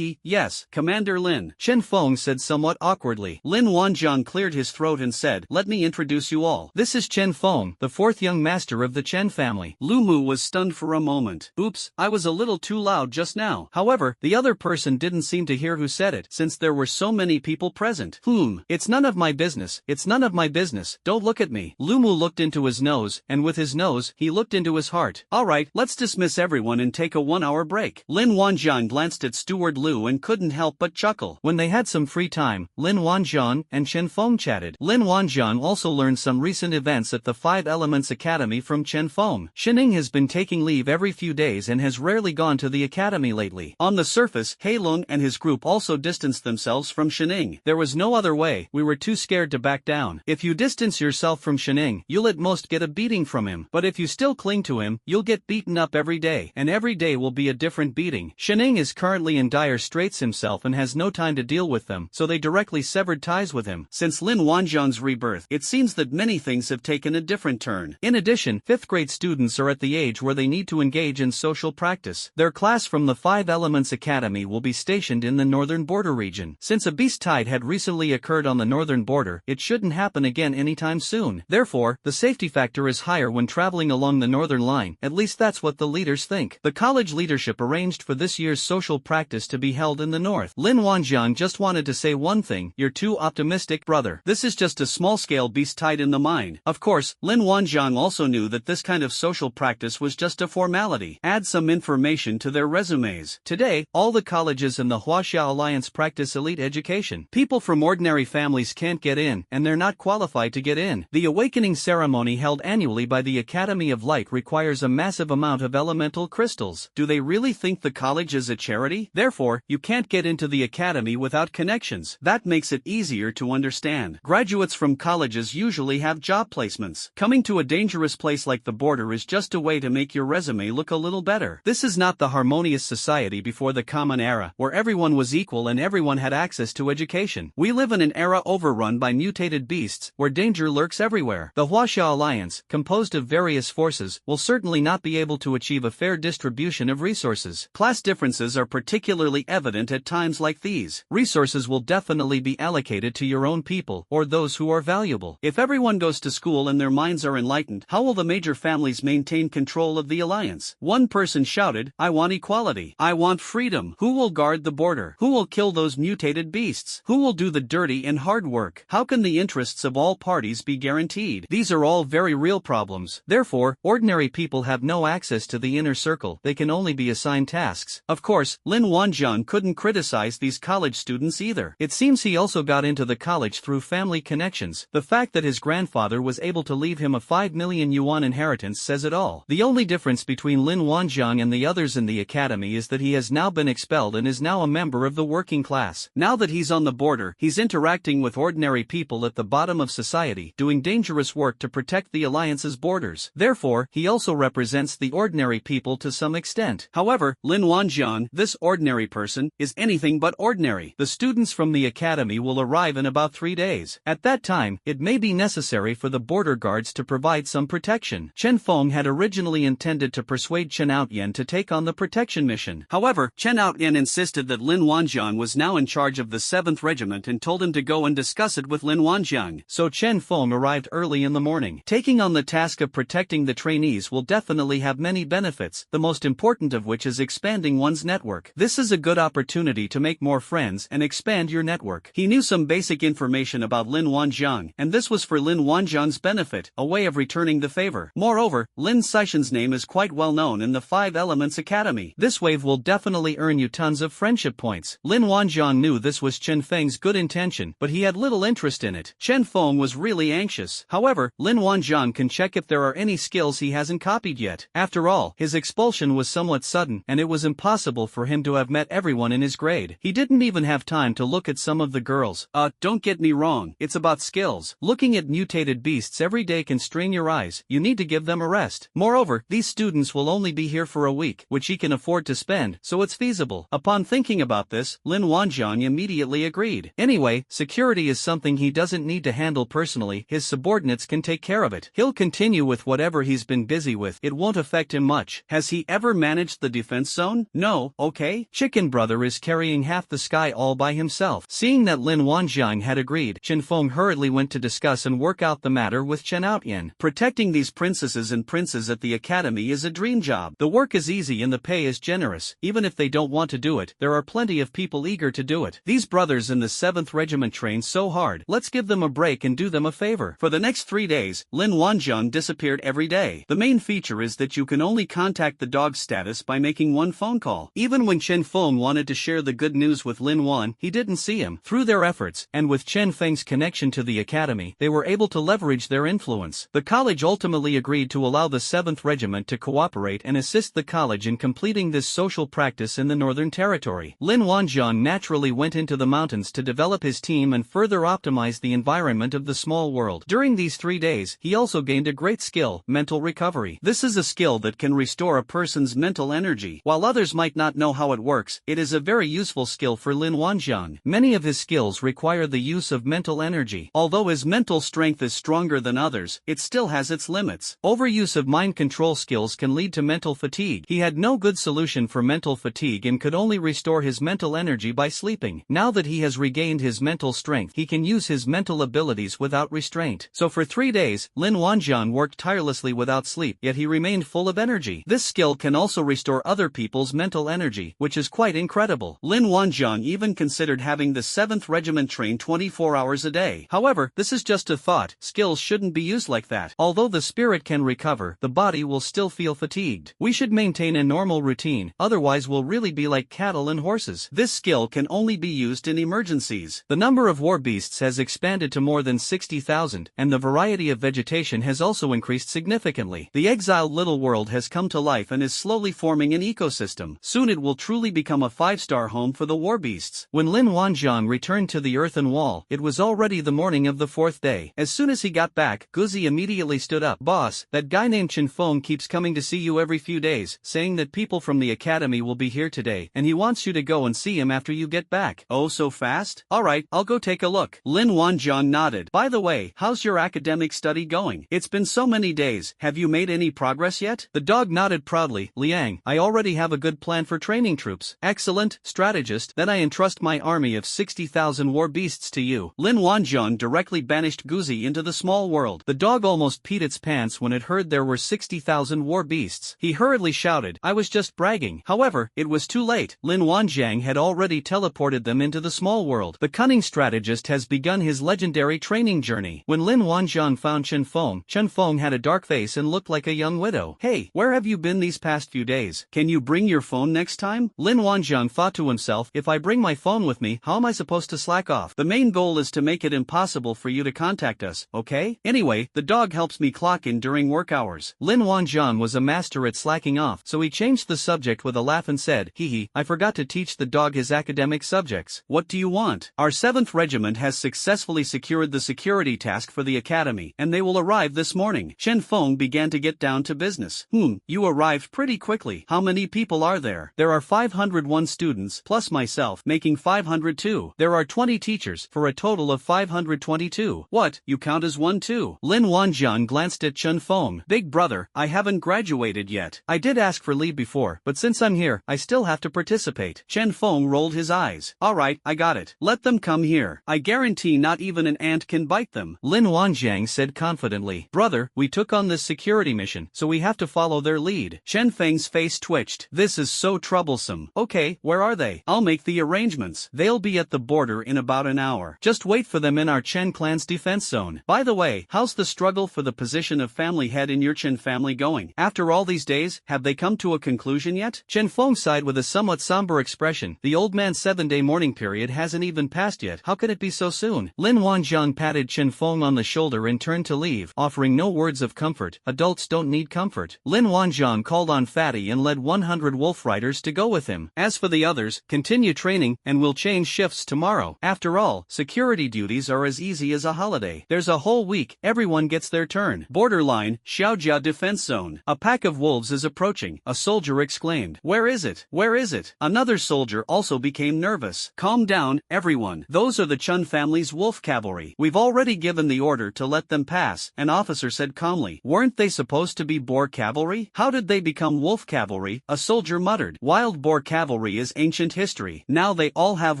Yes, Commander Lin. Chen Feng said somewhat awkwardly. Lin Wanjiang cleared his throat and said, let me introduce you all. This is Chen Feng, the 4th young master of the Chen family. Lu Mu was stunned for a moment. Oops, I was a little too loud just now. However, the other person didn't seem to hear who said it, since there were so many people present. It's none of my business. It's none of my business. Don't look at me. Lu Mu looked into his nose, and with his nose, he looked into his heart. Alright, let's dismiss everyone and take a 1-hour break. Lin Wanjiang glanced at Steward Lu and couldn't help but chuckle. When they had some free time, Lin Wanjiang and Chen Feng chatted. Lin Wanjiang also learned some recent events at the 5 Elements Academy from Chen Feng. Shining has been taking leave every few days and has rarely gone to the academy lately. On the surface, Heilong and his group also distanced themselves from Shining. There was no other way, we were too scared to back down. If you distance yourself from Shining, you'll at most get a beating from him. But if you still cling to him, you'll get beaten up every day, and every day will be a different beating. Shining is currently in dire straits himself and has no time to deal with them, so they directly severed ties with him. Since Lin Wanjiang's rebirth, it seems that many things have taken a different turn. In addition, 5th grade students are at the age where they need to engage in social practice. Their class from the 5 Elements Academy will be stationed in the northern border region. Since a beast tide had recently occurred on the northern border, it shouldn't happen again anytime soon. Therefore, the safety factor is higher when traveling along the northern line, at least that's what what the leaders think. The college leadership arranged for this year's social practice to be held in the north. Lin Wanjian just wanted to say one thing: you're too optimistic, brother. This is just a small-scale beast tied in the mind. Of course, Lin Wanjian also knew that this kind of social practice was just a formality. Add some information to their resumes. Today, all the colleges in the Huaxia Alliance practice elite education. People from ordinary families can't get in, and they're not qualified to get in. The awakening ceremony held annually by the Academy of Light requires a massive amount of elemental crystals. Do they really think the college is a charity? Therefore, you can't get into the academy without connections. That makes it easier to understand. Graduates from colleges usually have job placements. Coming to a dangerous place like the border is just a way to make your resume look a little better. This is not the harmonious society before the Common Era, where everyone was equal and everyone had access to education. We live in an era overrun by mutated beasts, where danger lurks everywhere. The Huaxia Alliance, composed of various forces, will certainly not be able to achieve a fair distribution of resources. Class differences are particularly evident at times like these. Resources will definitely be allocated to your own people, or those who are valuable. If everyone goes to school and their minds are enlightened, how will the major families maintain control of the alliance? One person shouted, "I want equality. I want freedom." Who will guard the border? Who will kill those mutated beasts? Who will do the dirty and hard work? How can the interests of all parties be guaranteed? These are all very real problems. Therefore, ordinary people have no access to the inner circle. They can only be assigned tasks. Of course, Lin Wanjian couldn't criticize these college students either. It seems he also got into the college through family connections. The fact that his grandfather was able to leave him a 5 million yuan inheritance says it all. The only difference between Lin Wanjian and the others in the academy is that he has now been expelled and is now a member of the working class. Now that he's on the border, he's interacting with ordinary people at the bottom of society, doing dangerous work to protect the alliance's borders. Therefore, he also represents the ordinary people to some extent. However, Lin Wanjian, this ordinary person, is anything but ordinary. The students from the academy will arrive in about 3 days. At that time, it may be necessary for the border guards to provide some protection. Chen Feng had originally intended to persuade Chen Outyen to take on the protection mission. However, Chen Outyen insisted that Lin Wanjian was now in charge of the 7th Regiment and told him to go and discuss it with Lin Wanjian. So Chen Feng arrived early in the morning. Taking on the task of protecting the trainees will definitely have many benefits, the most important of which is expanding one's network. This is a good opportunity to make more friends and expand your network. He knew some basic information about Lin Wanjian, and this was for Lin Wanjian's benefit, a way of returning the favor. Moreover, Lin Sishan's name is quite well known in the 5 Elements Academy. This wave will definitely earn you tons of friendship points. Lin Wanjian knew this was Chen Feng's good intention, but he had little interest in it. Chen Feng was really anxious. However, Lin Wanjian can check if there are any skills he hasn't copied yet. After all, his expulsion was somewhat sudden, and it was impossible for him to have met everyone in his grade. He didn't even have time to look at some of the girls. Don't get me wrong, it's about skills. Looking at mutated beasts every day can strain your eyes. You need to give them a rest. Moreover, these students will only be here for a week, which he can afford to spend, so it's feasible. Upon thinking about this, Lin Wanjian immediately agreed. Anyway, security is something he doesn't need to handle personally. His subordinates can take care of it. He'll continue with whatever he's been busy with. It won't affect him much. Has he ever managed the defense zone? No, okay. Chicken Brother is carrying half the sky all by himself. Seeing that Lin Wanjian had agreed, Chen Feng hurriedly went to discuss and work out the matter with Chen Outyen. Protecting these princesses and princes at the academy is a dream job. The work is easy and the pay is generous. Even if they don't want to do it, there are plenty of people eager to do it. These brothers in the 7th Regiment train so hard. Let's give them a break and do them a favor. For the next 3 days, Lin Wanjian disappeared every day. The main feature is that you can only contact the dog's status by making one phone call. Even when Chen Feng wanted to share the good news with Lin Wan, he didn't see him. Through their efforts, and with Chen Feng's connection to the academy, they were able to leverage their influence. The college ultimately agreed to allow the 7th Regiment to cooperate and assist the college in completing this social practice in the Northern Territory. Lin Wanjian naturally went into the mountains to develop his team and further optimize the environment of the small world. During these 3 days, he also gained a great skill, mental recovery. This is a skill that can restore a person's mental energy. While others might not know how it works, it is a very useful skill for Lin Wanjian. Many of his skills require the use of mental energy. Although his mental strength is stronger than others, it still has its limits. Overuse of mind control skills can lead to mental fatigue. He had no good solution for mental fatigue and could only restore his mental energy by sleeping. Now that he has regained his mental strength, he can use his mental abilities without restraint. So for 3 days, Lin Wanjian worked tirelessly without sleep, yet he remained full of of energy. This skill can also restore other people's mental energy, which is quite incredible. Lin Wanjiang even considered having the 7th Regiment train 24 hours a day. However, this is just a thought. Skills shouldn't be used like that. Although the spirit can recover, the body will still feel fatigued. We should maintain a normal routine, otherwise we'll really be like cattle and horses. This skill can only be used in emergencies. The number of war beasts has expanded to more than 60,000, and the variety of vegetation has also increased significantly. The exiled little world has come to life and is slowly forming an ecosystem. Soon it will truly become a 5-star home for the war beasts. When Lin Wanjiang returned to the earthen wall, it was already the morning of the 4th day. As soon as he got back, Guzi immediately stood up. Boss, that guy named Chen Feng keeps coming to see you every few days, saying that people from the academy will be here today, and he wants you to go and see him after you get back. Oh, so fast? Alright, I'll go take a look. Lin Wanjiang nodded. By the way, how's your academic study going? It's been so many days, have you made any progress yet? The dog nodded proudly. Liang, I already have a good plan for training troops. Excellent, strategist. Then I entrust my army of 60,000 war beasts to you. Lin Wanjiang directly banished Guzi into the small world. The dog almost peed its pants when it heard there were 60,000 war beasts. He hurriedly shouted, I was just bragging. However, it was too late. Lin Wanjiang had already teleported them into the small world. The cunning strategist has begun his legendary training journey. When Lin Wanjiang found Chen Feng had a dark face and looked like a young widow. Hey, where have you been these past few days? Can you bring your phone next time? Lin Wanjiang thought to himself, if I bring my phone with me, how am I supposed to slack off? The main goal is to make it impossible for you to contact us, okay? Anyway, the dog helps me clock in during work hours. Lin Wanjiang was a master at slacking off, so he changed the subject with a laugh and said, hee, I forgot to teach the dog his academic subjects. What do you want? Our 7th Regiment has successfully secured the security task for the academy, and they will arrive this morning. Chen Feng began to get down to business. You arrived pretty quickly. How many people are there? There are 501 students, plus myself, making 502. There are 20 teachers, for a total of 522. What, you count as one too? Lin Wanjiang glanced at Chen Feng. Big brother, I haven't graduated yet. I did ask for leave before, but since I'm here, I still have to participate. Chen Feng rolled his eyes. Alright, I got it. Let them come here. I guarantee not even an ant can bite them. Lin Wanjiang said confidently. Brother, we took on this security mission, so we have to follow their lead. Chen Feng's face twitched. This is so troublesome. Okay, where are they? I'll make the arrangements. They'll be at the border in about an hour. Just wait for them in our Chen clan's defense zone. By the way, how's the struggle for the position of family head in your Chen family going? After all these days, have they come to a conclusion yet? Chen Feng sighed with a somewhat somber expression. The old man's 7-day mourning period hasn't even passed yet. How could it be so soon? Lin Wanjiang patted Chen Feng on the shoulder and turned to leave, offering no words of comfort. Adults don't need comfort. Lin Wanjiang called on Fatty and led 100 wolf riders to go with him. As for the others, continue training, and we'll change shifts tomorrow. After all, security duties are as easy as a holiday. There's a whole week, everyone gets their turn. Borderline, Xiaojia defense zone. A pack of wolves is approaching, a soldier exclaimed. Where is it? Where is it? Another soldier also became nervous. Calm down, everyone. Those are the Chun family's wolf cavalry. We've already given the order to let them pass, an officer said calmly. Weren't they supposed to be boar cavalry? How did they become wolf cavalry? A soldier muttered. Wild boar cavalry is ancient history. Now they all have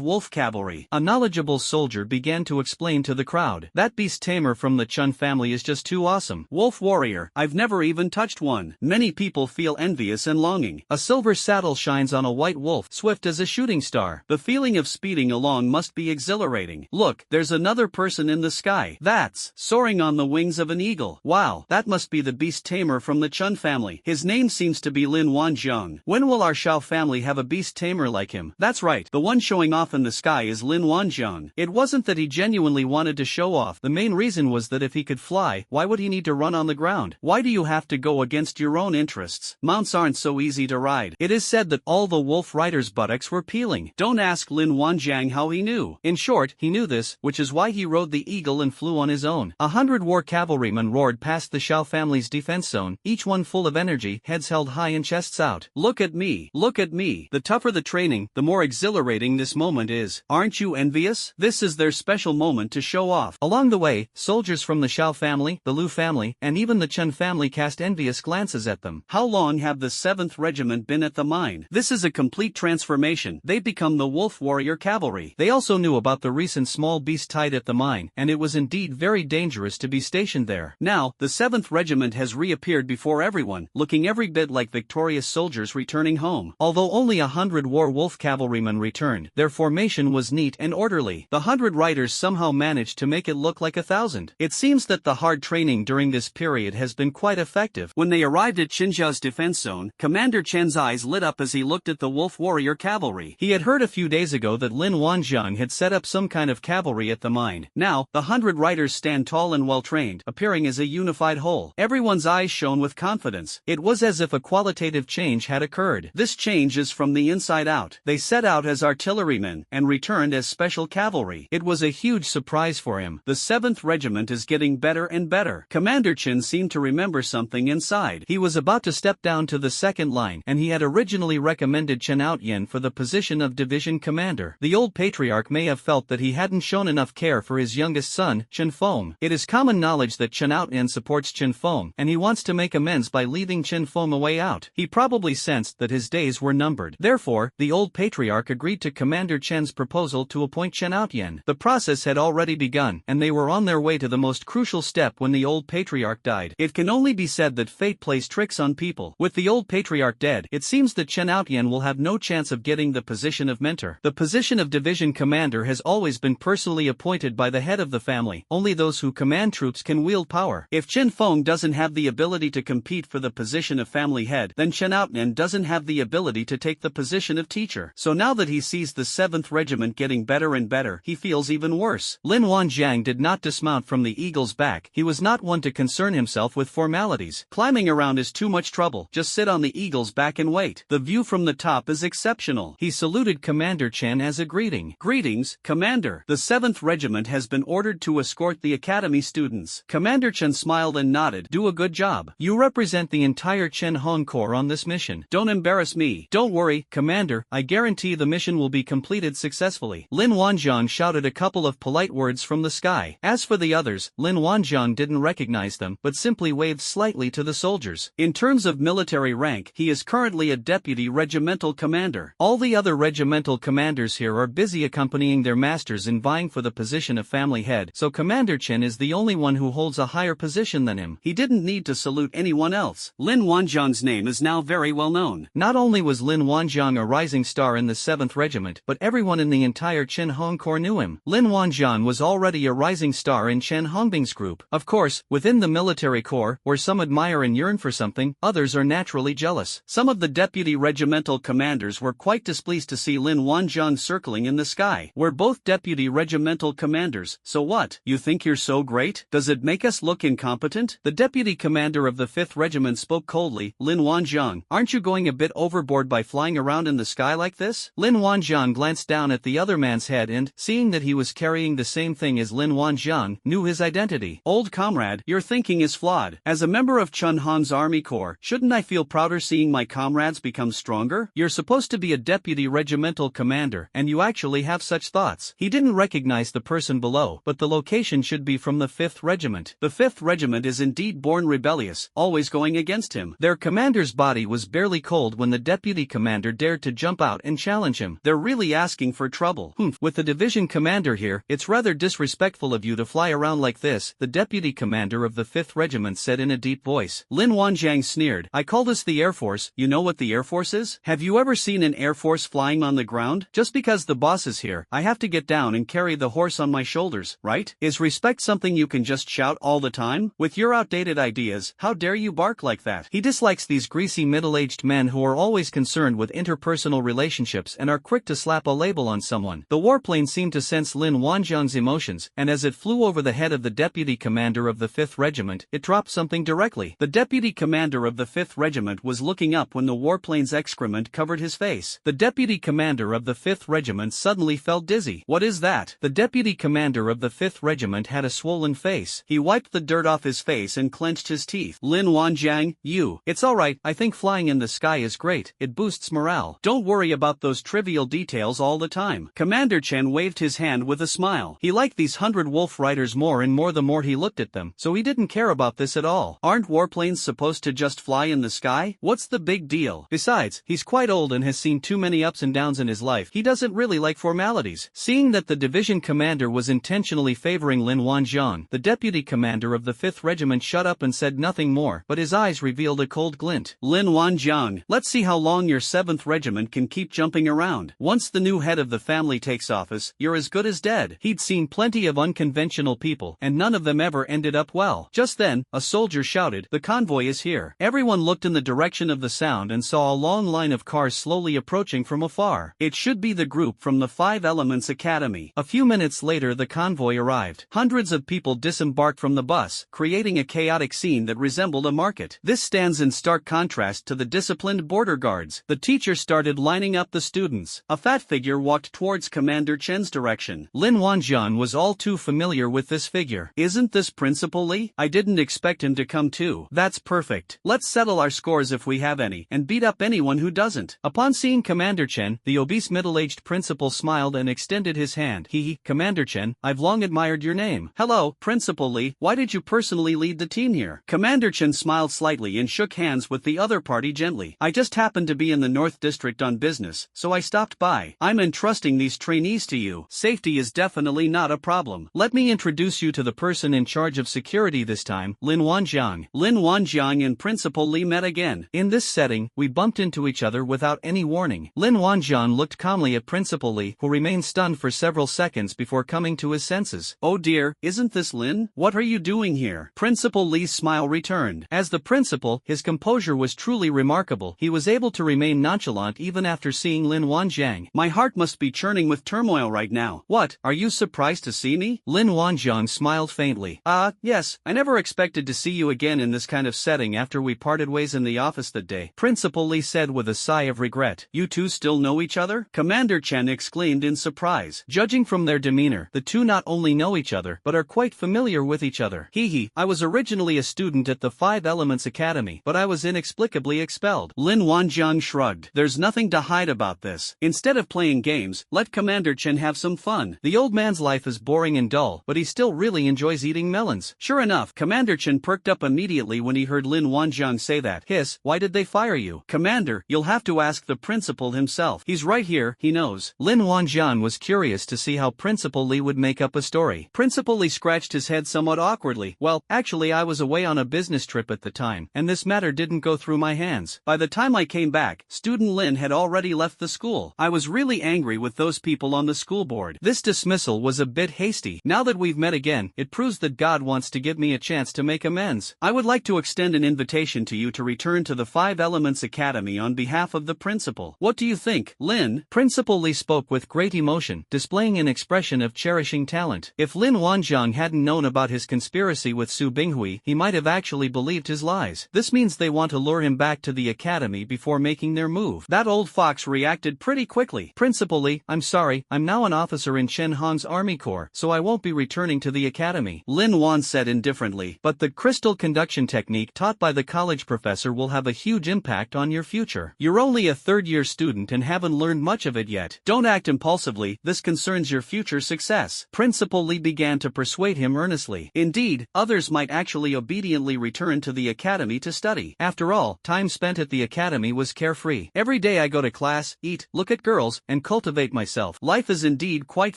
wolf cavalry. A knowledgeable soldier began to explain to the crowd. That beast tamer from the Chun family is just too awesome. Wolf warrior, I've never even touched one. Many people feel envious and longing. A silver saddle shines on a white wolf, swift as a shooting star. The feeling of speeding along must be exhilarating. Look, there's another person in the sky. That's soaring on the wings of an eagle. Wow, that must be the beast tamer from the Chun family. His name seems to be Lin Wanjiang. When will our Shao family have a beast tamer like him? That's right, the one showing off in the sky is Lin Wanjiang. It wasn't that he genuinely wanted to show off. The main reason was that if he could fly, why would he need to run on the ground? Why do you have to go against your own interests? Mounts aren't so easy to ride. It is said that all the wolf riders' buttocks were peeling. Don't ask Lin Wanjiang how he knew. In short, he knew this, which is why he rode the eagle and flew on his own. 100 war cavalrymen roared past the Shao family's defense zone, each one full of energy, heads held high and chests out. Look at me. Look at me. The tougher the training, the more exhilarating this moment is. Aren't you envious? This is their special moment to show off. Along the way, soldiers from the Shao family, the Lu family, and even the Chen family cast envious glances at them. How long have the 7th Regiment been at the mine? This is a complete transformation. They've become the Wolf Warrior Cavalry. They also knew about the recent small beast tied at the mine, and it was indeed very dangerous to be stationed there. Now, the 7th Regiment has reappeared before everyone. everyone, looking every bit like victorious soldiers returning home. Although only 100 war wolf cavalrymen returned, their formation was neat and orderly. The 100 riders somehow managed to make it look like 1,000. It seems that the hard training during this period has been quite effective. When they arrived at Xinjia's defense zone, Commander Chen's eyes lit up as he looked at the wolf warrior cavalry. He had heard a few days ago that Lin Wanzhang had set up some kind of cavalry at the mine. Now, the 100 riders stand tall and well-trained, appearing as a unified whole. Everyone's eyes shone with confidence. It was as if a qualitative change had occurred. This change is from the inside out. They set out as artillerymen and returned as special cavalry. It was a huge surprise for him. The 7th Regiment is getting better and better. Commander Chen seemed to remember something inside. He was about to step down to the second line, and he had originally recommended Chen Outyen for the position of division commander. The old patriarch may have felt that he hadn't shown enough care for his youngest son, Chen Feng. It is common knowledge that Chen Outyen supports Chen Feng, and he wants to make amends by leaving Chen Feng a way out. He probably sensed that his days were numbered. Therefore, the old patriarch agreed to Commander Chen's proposal to appoint Chen Outyen. The process had already begun, and they were on their way to the most crucial step when the old patriarch died. It can only be said that fate plays tricks on people. With the old patriarch dead, it seems that Chen Outyen will have no chance of getting the position of mentor. The position of division commander has always been personally appointed by the head of the family. Only those who command troops can wield power. If Chen Feng doesn't have the ability to compete for the position of family head, then Chen Outyen doesn't have the ability to take the position of teacher. So now that he sees the 7th Regiment getting better and better, he feels even worse. Lin Wanzhang did not dismount from the eagle's back. He was not one to concern himself with formalities. Climbing around is too much trouble. Just sit on the eagle's back and wait. The view from the top is exceptional. He saluted Commander Chen as a greeting. Greetings, Commander. The 7th Regiment has been ordered to escort the academy students. Commander Chen smiled and nodded. Do a good job. You represent the entire Chen Hong Corps on this mission. Don't embarrass me. Don't worry, Commander. I guarantee the mission will be completed successfully. Lin Wanzhang shouted a couple of polite words from the sky. As for the others, Lin Wanzhang didn't recognize them, but simply waved slightly to the soldiers. In terms of military rank, he is currently a deputy regimental commander. All the other regimental commanders here are busy accompanying their masters in vying for the position of family head, so Commander Chen is the only one who holds a higher position than him. He didn't need to salute anyone else. Lin Wanzhang's name is now very well known. Not only was Lin Wanzhang a rising star in the 7th Regiment, but everyone in the entire Chen Hong Corps knew him. Lin Wanzhang was already a rising star in Chen Hongbing's group. Of course, within the military corps, where some admire and yearn for something, others are naturally jealous. Some of the deputy regimental commanders were quite displeased to see Lin Wanzhang circling in the sky. We're both deputy regimental commanders, so what? You think you're so great? Does it make us look incompetent? The deputy commander of the 5th Regiment spoke coldly. Lin Wanzhang, aren't you going a bit overboard by flying around in the sky like this? Lin Wanzhang glanced down at the other man's head and, seeing that he was carrying the same thing as Lin Wanzhang, knew his identity. Old comrade, your thinking is flawed. As a member of Chen Han's army corps, shouldn't I feel prouder seeing my comrades become stronger? You're supposed to be a deputy regimental commander, and you actually have such thoughts. He didn't recognize the person below, but the location should be from the 5th Regiment. The 5th Regiment is indeed born rebellious, always going against him. Their commander's body was barely cold when the deputy commander dared to jump out and challenge him. They're really asking for trouble. With the division commander here, it's rather disrespectful of you to fly around like this, the deputy commander of the 5th Regiment said in a deep voice. Lin Wanzhang sneered. I call this the Air Force. You know what the Air Force is? Have you ever seen an Air Force flying on the ground? Just because the boss is here, I have to get down and carry the horse on my shoulders, right? Is respect something you can just shout all the time? With your outdated ideas, how dare you bark like that? He dislikes these greasy middle-aged men who are always concerned with interpersonal relationships and are quick to slap a label on someone. The warplane seemed to sense Lin Wanzhang's emotions, and as it flew over the head of the deputy commander of the 5th Regiment, it dropped something directly. The deputy commander of the 5th Regiment was looking up when the warplane's excrement covered his face. The deputy commander of the 5th Regiment suddenly felt dizzy. What is that? The deputy commander of the 5th Regiment had a swollen face. He wiped the dirt off his face and clenched his teeth. Lin Wanzhang, you. It's alright, I think flying in the sky is great. It boosts morale. Don't worry about those trivial details all the time. Commander Chen waved his hand with a smile. He liked these 100 wolf riders more and more the more he looked at them, so he didn't care about this at all. Aren't warplanes supposed to just fly in the sky? What's the big deal? Besides, he's quite old and has seen too many ups and downs in his life. He doesn't really like formalities. Seeing that the division commander was intentionally favoring Lin Wanzhang, the deputy commander of the 5th Regiment shut up and said nothing more, but his his eyes revealed a cold glint. Lin Wanjiang, let's see how long your 7th Regiment can keep jumping around. Once the new head of the family takes office, you're as good as dead. He'd seen plenty of unconventional people, and none of them ever ended up well. Just then, a soldier shouted, "The convoy is here." Everyone looked in the direction of the sound and saw a long line of cars slowly approaching from afar. It should be the group from the Five Elements Academy. A few minutes later the convoy arrived. Hundreds of people disembarked from the bus, creating a chaotic scene that resembled a market. This stands in stark contrast to the disciplined border guards. The teacher started lining up the students. A fat figure walked towards Commander Chen's direction. Lin Wanjian was all too familiar with this figure. "Isn't this Principal Li? I didn't expect him to come too." "That's perfect. Let's settle our scores if we have any, and beat up anyone who doesn't." Upon seeing Commander Chen, the obese middle-aged principal smiled and extended his hand. Commander Chen, I've long admired your name." "Hello, Principal Li, why did you personally lead the team here?" Commander Chen smiled slightly and shook hands with the other party gently. "I just happened to be in the North District on business, so I stopped by. I'm entrusting these trainees to you. Safety is definitely not a problem. Let me introduce you to the person in charge of security this time, Lin Wanjiang." Lin Wanjiang and Principal Li met again. In this setting, we bumped into each other without any warning. Lin Wanjiang looked calmly at Principal Li, who remained stunned for several seconds before coming to his senses. "Oh dear, isn't this Lin? What are you doing here?" Principal Li's smile returned. As the principal, his composure was truly remarkable. He was able to remain nonchalant even after seeing Lin Wanjiang. "My heart must be churning with turmoil right now." "What, are you surprised to see me?" Lin Wanjiang smiled faintly. Yes, I never expected to see you again in this kind of setting after we parted ways in the office that day," Principal Li said with a sigh of regret. "You two still know each other?" Commander Chen exclaimed in surprise. Judging from their demeanor, the two not only know each other, but are quite familiar with each other. I was originally a student at the Five Elements Academy, but I was inexplicably expelled." Lin Wanjiang shrugged. "There's nothing to hide about this. Instead of playing games, let Commander Chen have some fun. The old man's life is boring and dull, but he still really enjoys eating melons." Sure enough, Commander Chen perked up immediately when he heard Lin Wanjiang say that. "Why did they fire you?" "Commander, you'll have to ask the principal himself. He's right here, he knows." Lin Wanjiang was curious to see how Principal Li would make up a story. Principal Li scratched his head somewhat awkwardly. "Well, actually I was away on a business trip at the time, and this matter didn't go through my hands. By the time I came back, student Lin had already left the school. I was really angry with those people on the school board. This dismissal was a bit hasty. Now that we've met again, it proves that God wants to give me a chance to make amends. I would like to extend an invitation to you to return to the Five Elements Academy on behalf of the principal. What do you think, Lin?" Principal Li spoke with great emotion, displaying an expression of cherishing talent. If Lin Wanjiang hadn't known about his conspiracy with Su Binghui, he might have actually believed his lies. This means they want to lure him back to the academy before making their move. That old fox reacted pretty quickly. "Principal Li, I'm sorry, I'm now an officer in Chen Hong's Army Corps, so I won't be returning to the academy," Lin Wan said indifferently. "But the crystal conduction technique taught by the college professor will have a huge impact on your future. You're only a third-year student and haven't learned much of it yet. Don't act impulsively, this concerns your future success." Principal Li began to persuade him earnestly. Indeed, others might actually obediently return to the academy to study. After all, time spent at the academy was carefree. "Every day I go to class, eat, look at girls, and cultivate myself. Life is indeed quite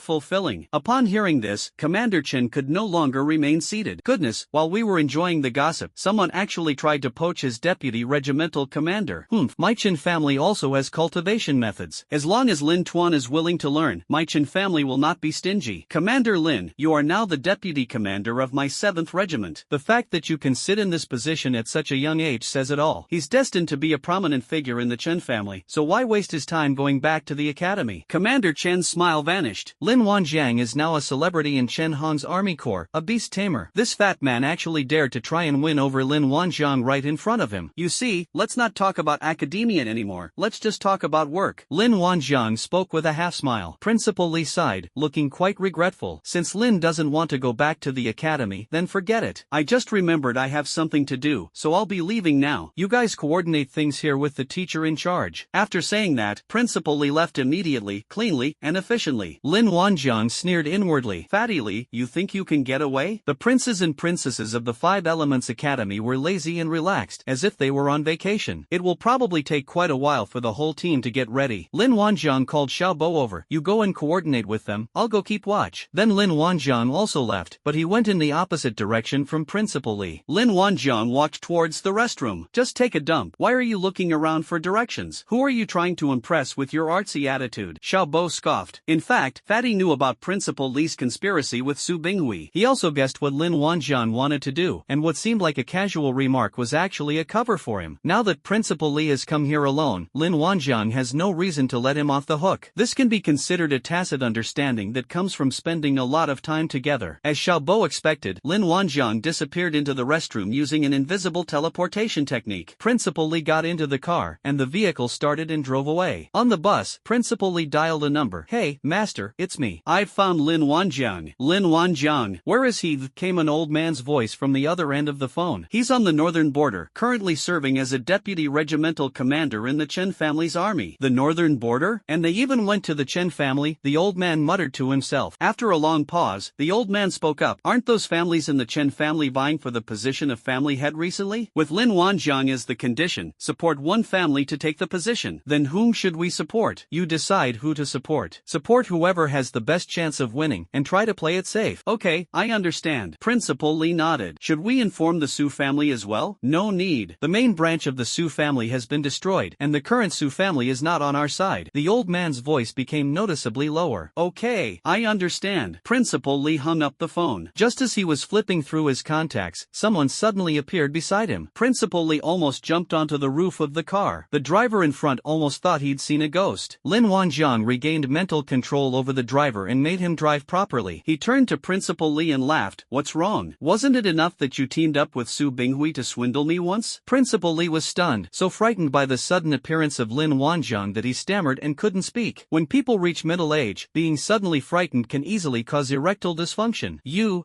fulfilling." Upon hearing this, Commander Chen could no longer remain seated. "Goodness, while we were enjoying the gossip, someone actually tried to poach his deputy regimental commander. My Chen family also has cultivation methods. As long as Lin Tuan is willing to learn, my Chen family will not be stingy. Commander Lin, you are now the deputy commander of my 7th Regiment. The fact that you can sit in this position at such a young age says it all. He's destined to be a prominent figure in the Chen family, so why waste his time going back to the academy?" Commander Chen's smile vanished. Lin Wanjiang is now a celebrity in Chen Hong's Army Corps, a beast tamer. This fat man actually dared to try and win over Lin Wanjiang right in front of him. "You see, let's not talk about academia anymore, let's just talk about work." Lin Wanjiang spoke with a half-smile. Principal Li sighed, looking quite regretful. "Since Lin doesn't want to go back to the academy, then forget it. I just remembered I have something to do, so I'll be leaving now. You guys coordinate things here with the teacher in charge." After saying that, Principal Li left immediately, cleanly, and efficiently. Lin Wanjiang sneered inwardly. "Fatty Li, you think you can get away?" The princes and princesses of the Five Elements Academy were lazy and relaxed, as if they were on vacation. "It will probably take quite a while for the whole team to get ready." Lin Wanjiang called Xiao Bo over. "You go and coordinate with them, I'll go keep watch." Then Lin Wanjiang also left, but he went in the opposite direction from Principal Li. Lin Wanjiang walked towards the restroom. Just take a dump. Why are you looking around for directions? Who are you trying to impress with your artsy attitude? Xiaobo scoffed. In fact, Fatty knew about Principal Li's conspiracy with Su Binghui. He also guessed what Lin Wanjian wanted to do, and what seemed like a casual remark was actually a cover for him. Now that Principal Li has come here alone, Lin Wanjian has no reason to let him off the hook. This can be considered a tacit understanding that comes from spending a lot of time together. As Xiaobo expected, Lin Wanjian disappeared into the restroom using an invisible teleportation technique. Principal Li got into the car, and the vehicle started and drove away. On the bus, Principal Li dialed a number. "Hey, master, it's me. I've found Lin Wanjian." "Lin Wanjian, where is he?" came an old man's voice from the other end of the phone. "He's on the northern border, currently serving as a deputy regimental commander in the Chen family's army." "The northern border? And they even went to the Chen family?" the old man muttered to himself. After a long pause, the old man spoke up. "Aren't those families in the Chen family vying for the position of family head recently? With Lin Wanjiang as the condition, support one family to take the position. Then whom should we support?" "You decide who to support. Support whoever has the best chance of winning, and try to play it safe." "Okay, I understand." Principal Li nodded. "Should we inform the Su family as well?" "No need. The main branch of the Su family has been destroyed, and the current Su family is not on our side." The old man's voice became noticeably lower. "Okay, I understand." Principal Li hung up the phone. Just as he was flipping through his contacts, someone suddenly appeared beside him. Principal Li almost jumped onto the roof of the car. The driver in front almost thought he'd seen a ghost. Lin Wanjiang regained mental control over the driver and made him drive properly. He turned to Principal Li and laughed. "What's wrong? Wasn't it enough that you teamed up with Su Binghui to swindle me once?" Principal Li was stunned, so frightened by the sudden appearance of Lin Wanjiang that he stammered and couldn't speak. When people reach middle age, being suddenly frightened can easily cause erectile dysfunction. You,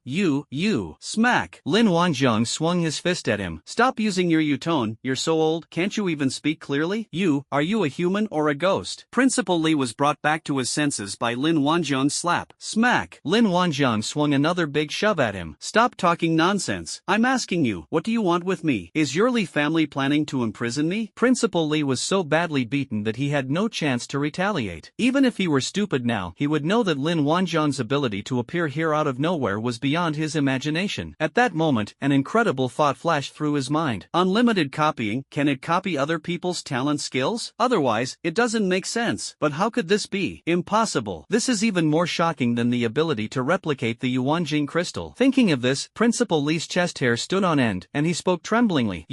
smack! Lin Wanjiang swung his fist at him. "Stop using your tone, you're so old, can't you even speak clearly? Are you a human or a ghost?" Principal Li was brought back to his senses by Lin Wanjiang's slap. Smack! Lin Wanjiang swung another big shove at him. "Stop talking nonsense. I'm asking you, what do you want with me? Is your Li family planning to imprison me?" Principal Li was so badly beaten that he had no chance to retaliate. Even if he were stupid now, he would know that Lin Wanjiang's ability to appear here out of nowhere was beyond his imagination. At that moment, an incredible thought flashed through his mind. Unlimited copying, can it copy other people's talent skills? Otherwise, it doesn't make sense. But how could this be? Impossible. This is even more shocking than the ability to replicate the Yuanjing crystal. Thinking of this, Principal Li's chest hair stood on end, and he spoke tremblingly.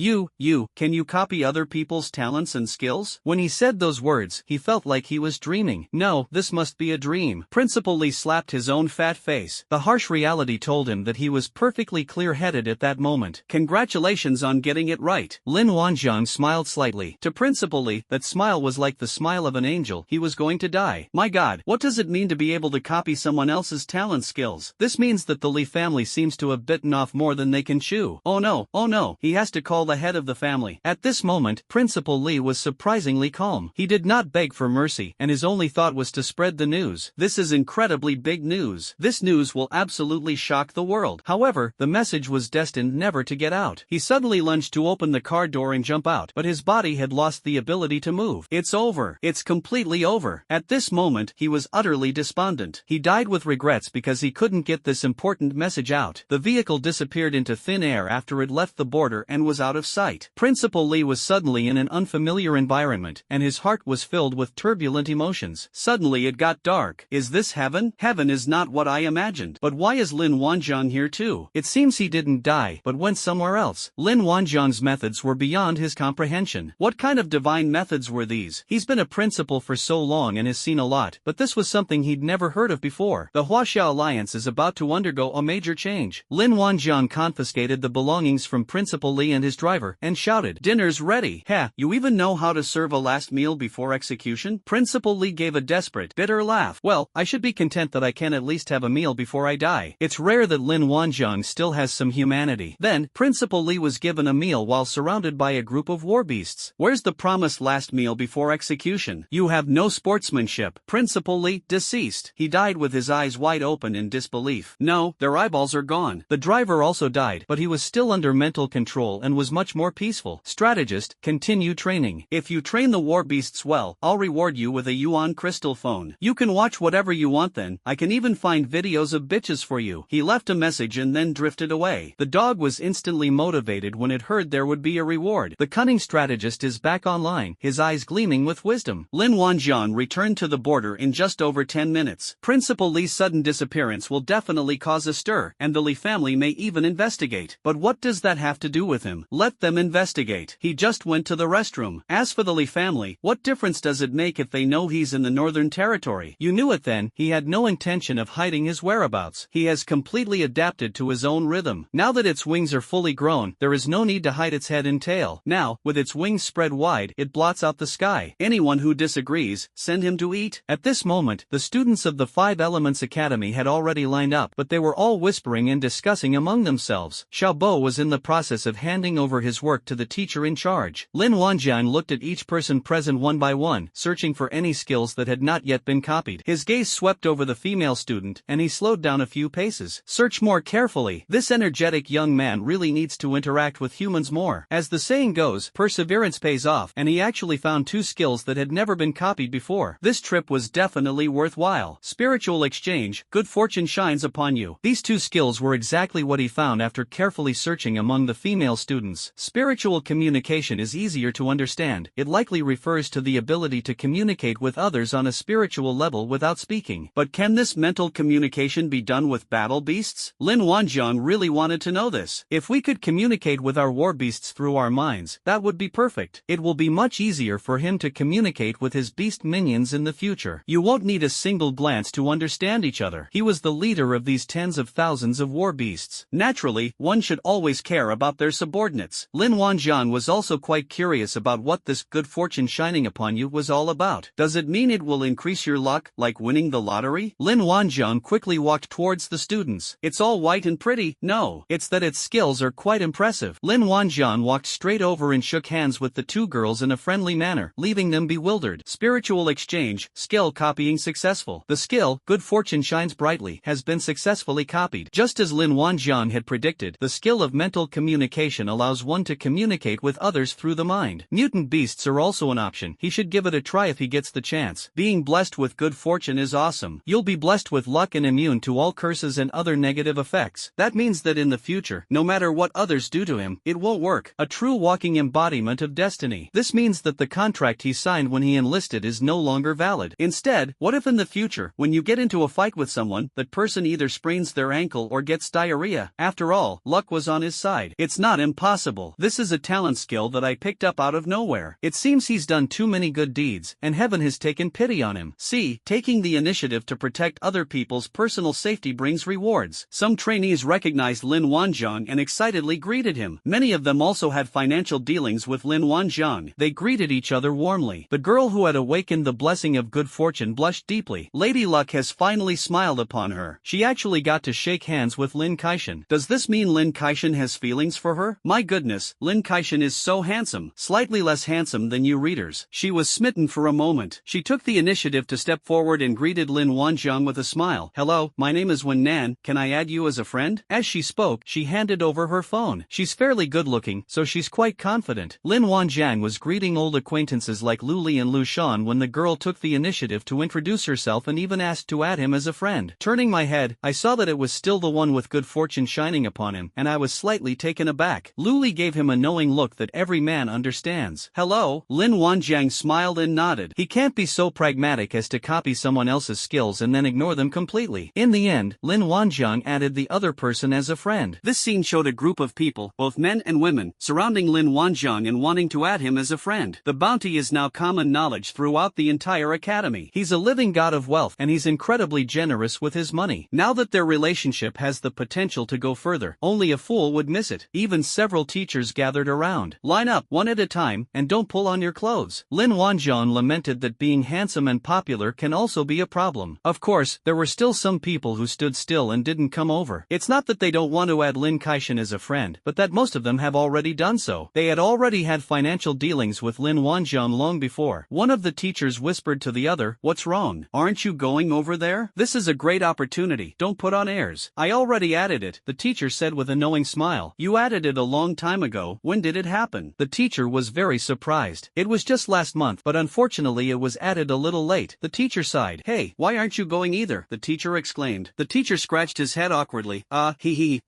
Can you copy other people's talents and skills?" When he said those words, he felt like he was dreaming. No, this must be a dream. Principal Li slapped his own fat face. The harsh reality told him that he was perfectly clear-headed at that moment. "Congratulations on getting it right." Lin Wanjiang smiled slightly. To Principal Li, that smile was like the smile of an angel. He was going to die. My God, what does it mean to be able to copy someone else's talent skills? This means that the Li family seems to have bitten off more than they can chew. Oh no, he has to call the head of the family. At this moment, Principal Li was surprisingly calm. He did not beg for mercy, and his only thought was to spread the news. This is incredibly big news. This news will absolutely shock the world. However, the message was destined never to get out. He suddenly lunged to open the car door and jump out, but his body had lost the ability to move. It's over. It's completely over. At this moment, he was utterly despondent. He died with regrets because he couldn't get this important message out. The vehicle disappeared into thin air after it left the border and was out of sight. Principal Li was suddenly in an unfamiliar environment, and his heart was filled with turbulent emotions. Suddenly it got dark. Is this heaven? Heaven is not what I imagined. But why is Lin Wanjiang here too? It seems he didn't die, but went somewhere else. Lin Wanjiang's methods were beyond his comprehension. What kind of divine methods were these? He's been a principal for so long and has seen a lot, but this was something he'd never heard of before. The Huaxia Alliance is about to undergo a major change. Lin Wanjiang confiscated the belongings from Principal Li and his driver, and shouted, "Dinner's ready." "Ha, you even know how to serve a last meal before execution?" Principal Li gave a desperate, bitter laugh. "Well, I should be content that I can at least have a meal before I die. It's rare that Lin Wanjiang still has some humanity." Then, Principal Li was given a meal while surrounded by a group of war beasts. "Where's the promised last meal before execution? You have no sportsmanship." Principal Li, deceased. He died with his eyes wide open in disbelief. No, their eyeballs are gone. The driver also died, but he was still under mental control and was much more peaceful. Strategist, continue training. If you train the war beasts well, I'll reward you with a Yuan crystal phone. You can watch whatever you want then. I can even find videos of bitches for you. He left a message and then drifted away. The dog was instantly motivated motivated when it heard there would be a reward. The cunning strategist is back online, his eyes gleaming with wisdom. Lin Wanjian returned to the border in just over 10 minutes. Principal Li's sudden disappearance will definitely cause a stir, and the Li family may even investigate. But what does that have to do with him? Let them investigate. He just went to the restroom. As for the Li family, what difference does it make if they know he's in the Northern Territory? You knew it then. He had no intention of hiding his whereabouts. He has completely adapted to his own rhythm. Now that its wings are fully grown, there is no need to hide its head and tail. Now, with its wings spread wide, it blots out the sky. Anyone who disagrees, send him to eat. At this moment, the students of the Five Elements Academy had already lined up, but they were all whispering and discussing among themselves. Xiaobo was in the process of handing over his work to the teacher in charge. Lin Wanjian looked at each person present one by one, searching for any skills that had not yet been copied. His gaze swept over the female student, and he slowed down a few paces. Search more carefully. This energetic young man really needs to interact with humans more. As the saying goes, perseverance pays off, and he actually found 2 skills that had never been copied before. This trip was definitely worthwhile. Spiritual exchange, good fortune shines upon you. These 2 skills were exactly what he found after carefully searching among the female students. Spiritual communication is easier to understand. It likely refers to the ability to communicate with others on a spiritual level without speaking. But can this mental communication be done with battle beasts? Lin Wanjian really wanted to know this. If we could communicate with our war beasts through our minds, that would be perfect. It will be much easier for him to communicate with his beast minions in the future. You won't need a single glance to understand each other. He was the leader of these tens of thousands of war beasts. Naturally, one should always care about their subordinates. Lin Wanjian was also quite curious about what this good fortune shining upon you was all about. Does it mean it will increase your luck, like winning the lottery? Lin Wanjian quickly walked towards the students. It's all white and pretty. No, it's that its skills are quite impressive. Lin Wanjian walked straight over and shook hands with the 2 girls in a friendly manner, leaving them bewildered. Spiritual exchange, skill copying successful. The skill, good fortune shines brightly, has been successfully copied. Just as Lin Wanjian had predicted, the skill of mental communication allows one to communicate with others through the mind. Mutant beasts are also an option. He should give it a try if he gets the chance. Being blessed with good fortune is awesome. You'll be blessed with luck and immune to all curses and other negative effects. That means that in the future, no matter what others do to him, it won't work. A true walking embodiment of destiny. This means that the contract he signed when he enlisted is no longer valid. Instead, what if in the future, when you get into a fight with someone, that person either sprains their ankle or gets diarrhea? After all, luck was on his side. It's not impossible. This is a talent skill that I picked up out of nowhere. It seems he's done too many good deeds, and heaven has taken pity on him. See, taking the initiative to protect other people's personal safety brings rewards. Some trainees recognized Lin Wanjian and excitedly greeted him. Many of them also had financial dealings with Lin Wanjian. They greeted each other warmly. The girl who had awakened the blessing of good fortune blushed deeply. Lady Luck has finally smiled upon her. She actually got to shake hands with Lin Kaishan. Does this mean Lin Kaishan has feelings for her? My goodness, Lin Kaishan is so handsome. Slightly less handsome than you readers. She was smitten for a moment. She took the initiative to step forward and greeted Lin Wanjian with a smile. Hello, my name is Wen Nan. Can I add you as a friend? As she spoke, she handed over her phone. She's fairly good looking, so she's quite confident. Lin Wanjian was greeting old acquaintances like Lu Li and Lu Shan when the girl took the initiative to introduce herself and even asked to add him as a friend. Turning my head, I saw that it was still the one with good fortune shining upon him, and I was slightly taken aback. Lu Li gave him a knowing look that every man understands. Hello? Lin Wanjian smiled and nodded. He can't be so pragmatic as to copy someone else's skills and then ignore them completely. In the end, Lin Wanjian added the other person as a friend. This scene showed a group of people, both men and women, surrounding Lin Wanjian and wanting to add him as a friend. The bounty is now common knowledge throughout the entire academy. He's a living god of wealth, and he's incredibly generous with his money. Now that their relationship has the potential to go further, only a fool would miss it. Even several teachers gathered around. Line up, one at a time, and don't pull on your clothes. Lin Wanjian lamented that being handsome and popular can also be a problem. Of course, there were still some people who stood still and didn't come over. It's not that they don't want to add Lin Kaishan as a friend, but that most of them have already done so. They had already had financial dealings with Lin Wanjian long before. One of the teachers whispered to the other, "What's wrong? Aren't you going over there? This is a great opportunity. Don't put on airs." "I already added it," the teacher said with a knowing smile. "You added it a long time ago. When did it happen?" The teacher was very surprised. "It was just last month, but unfortunately it was added a little late." The teacher sighed. "Hey, why aren't you going either?" the teacher exclaimed. The teacher scratched his head awkwardly. I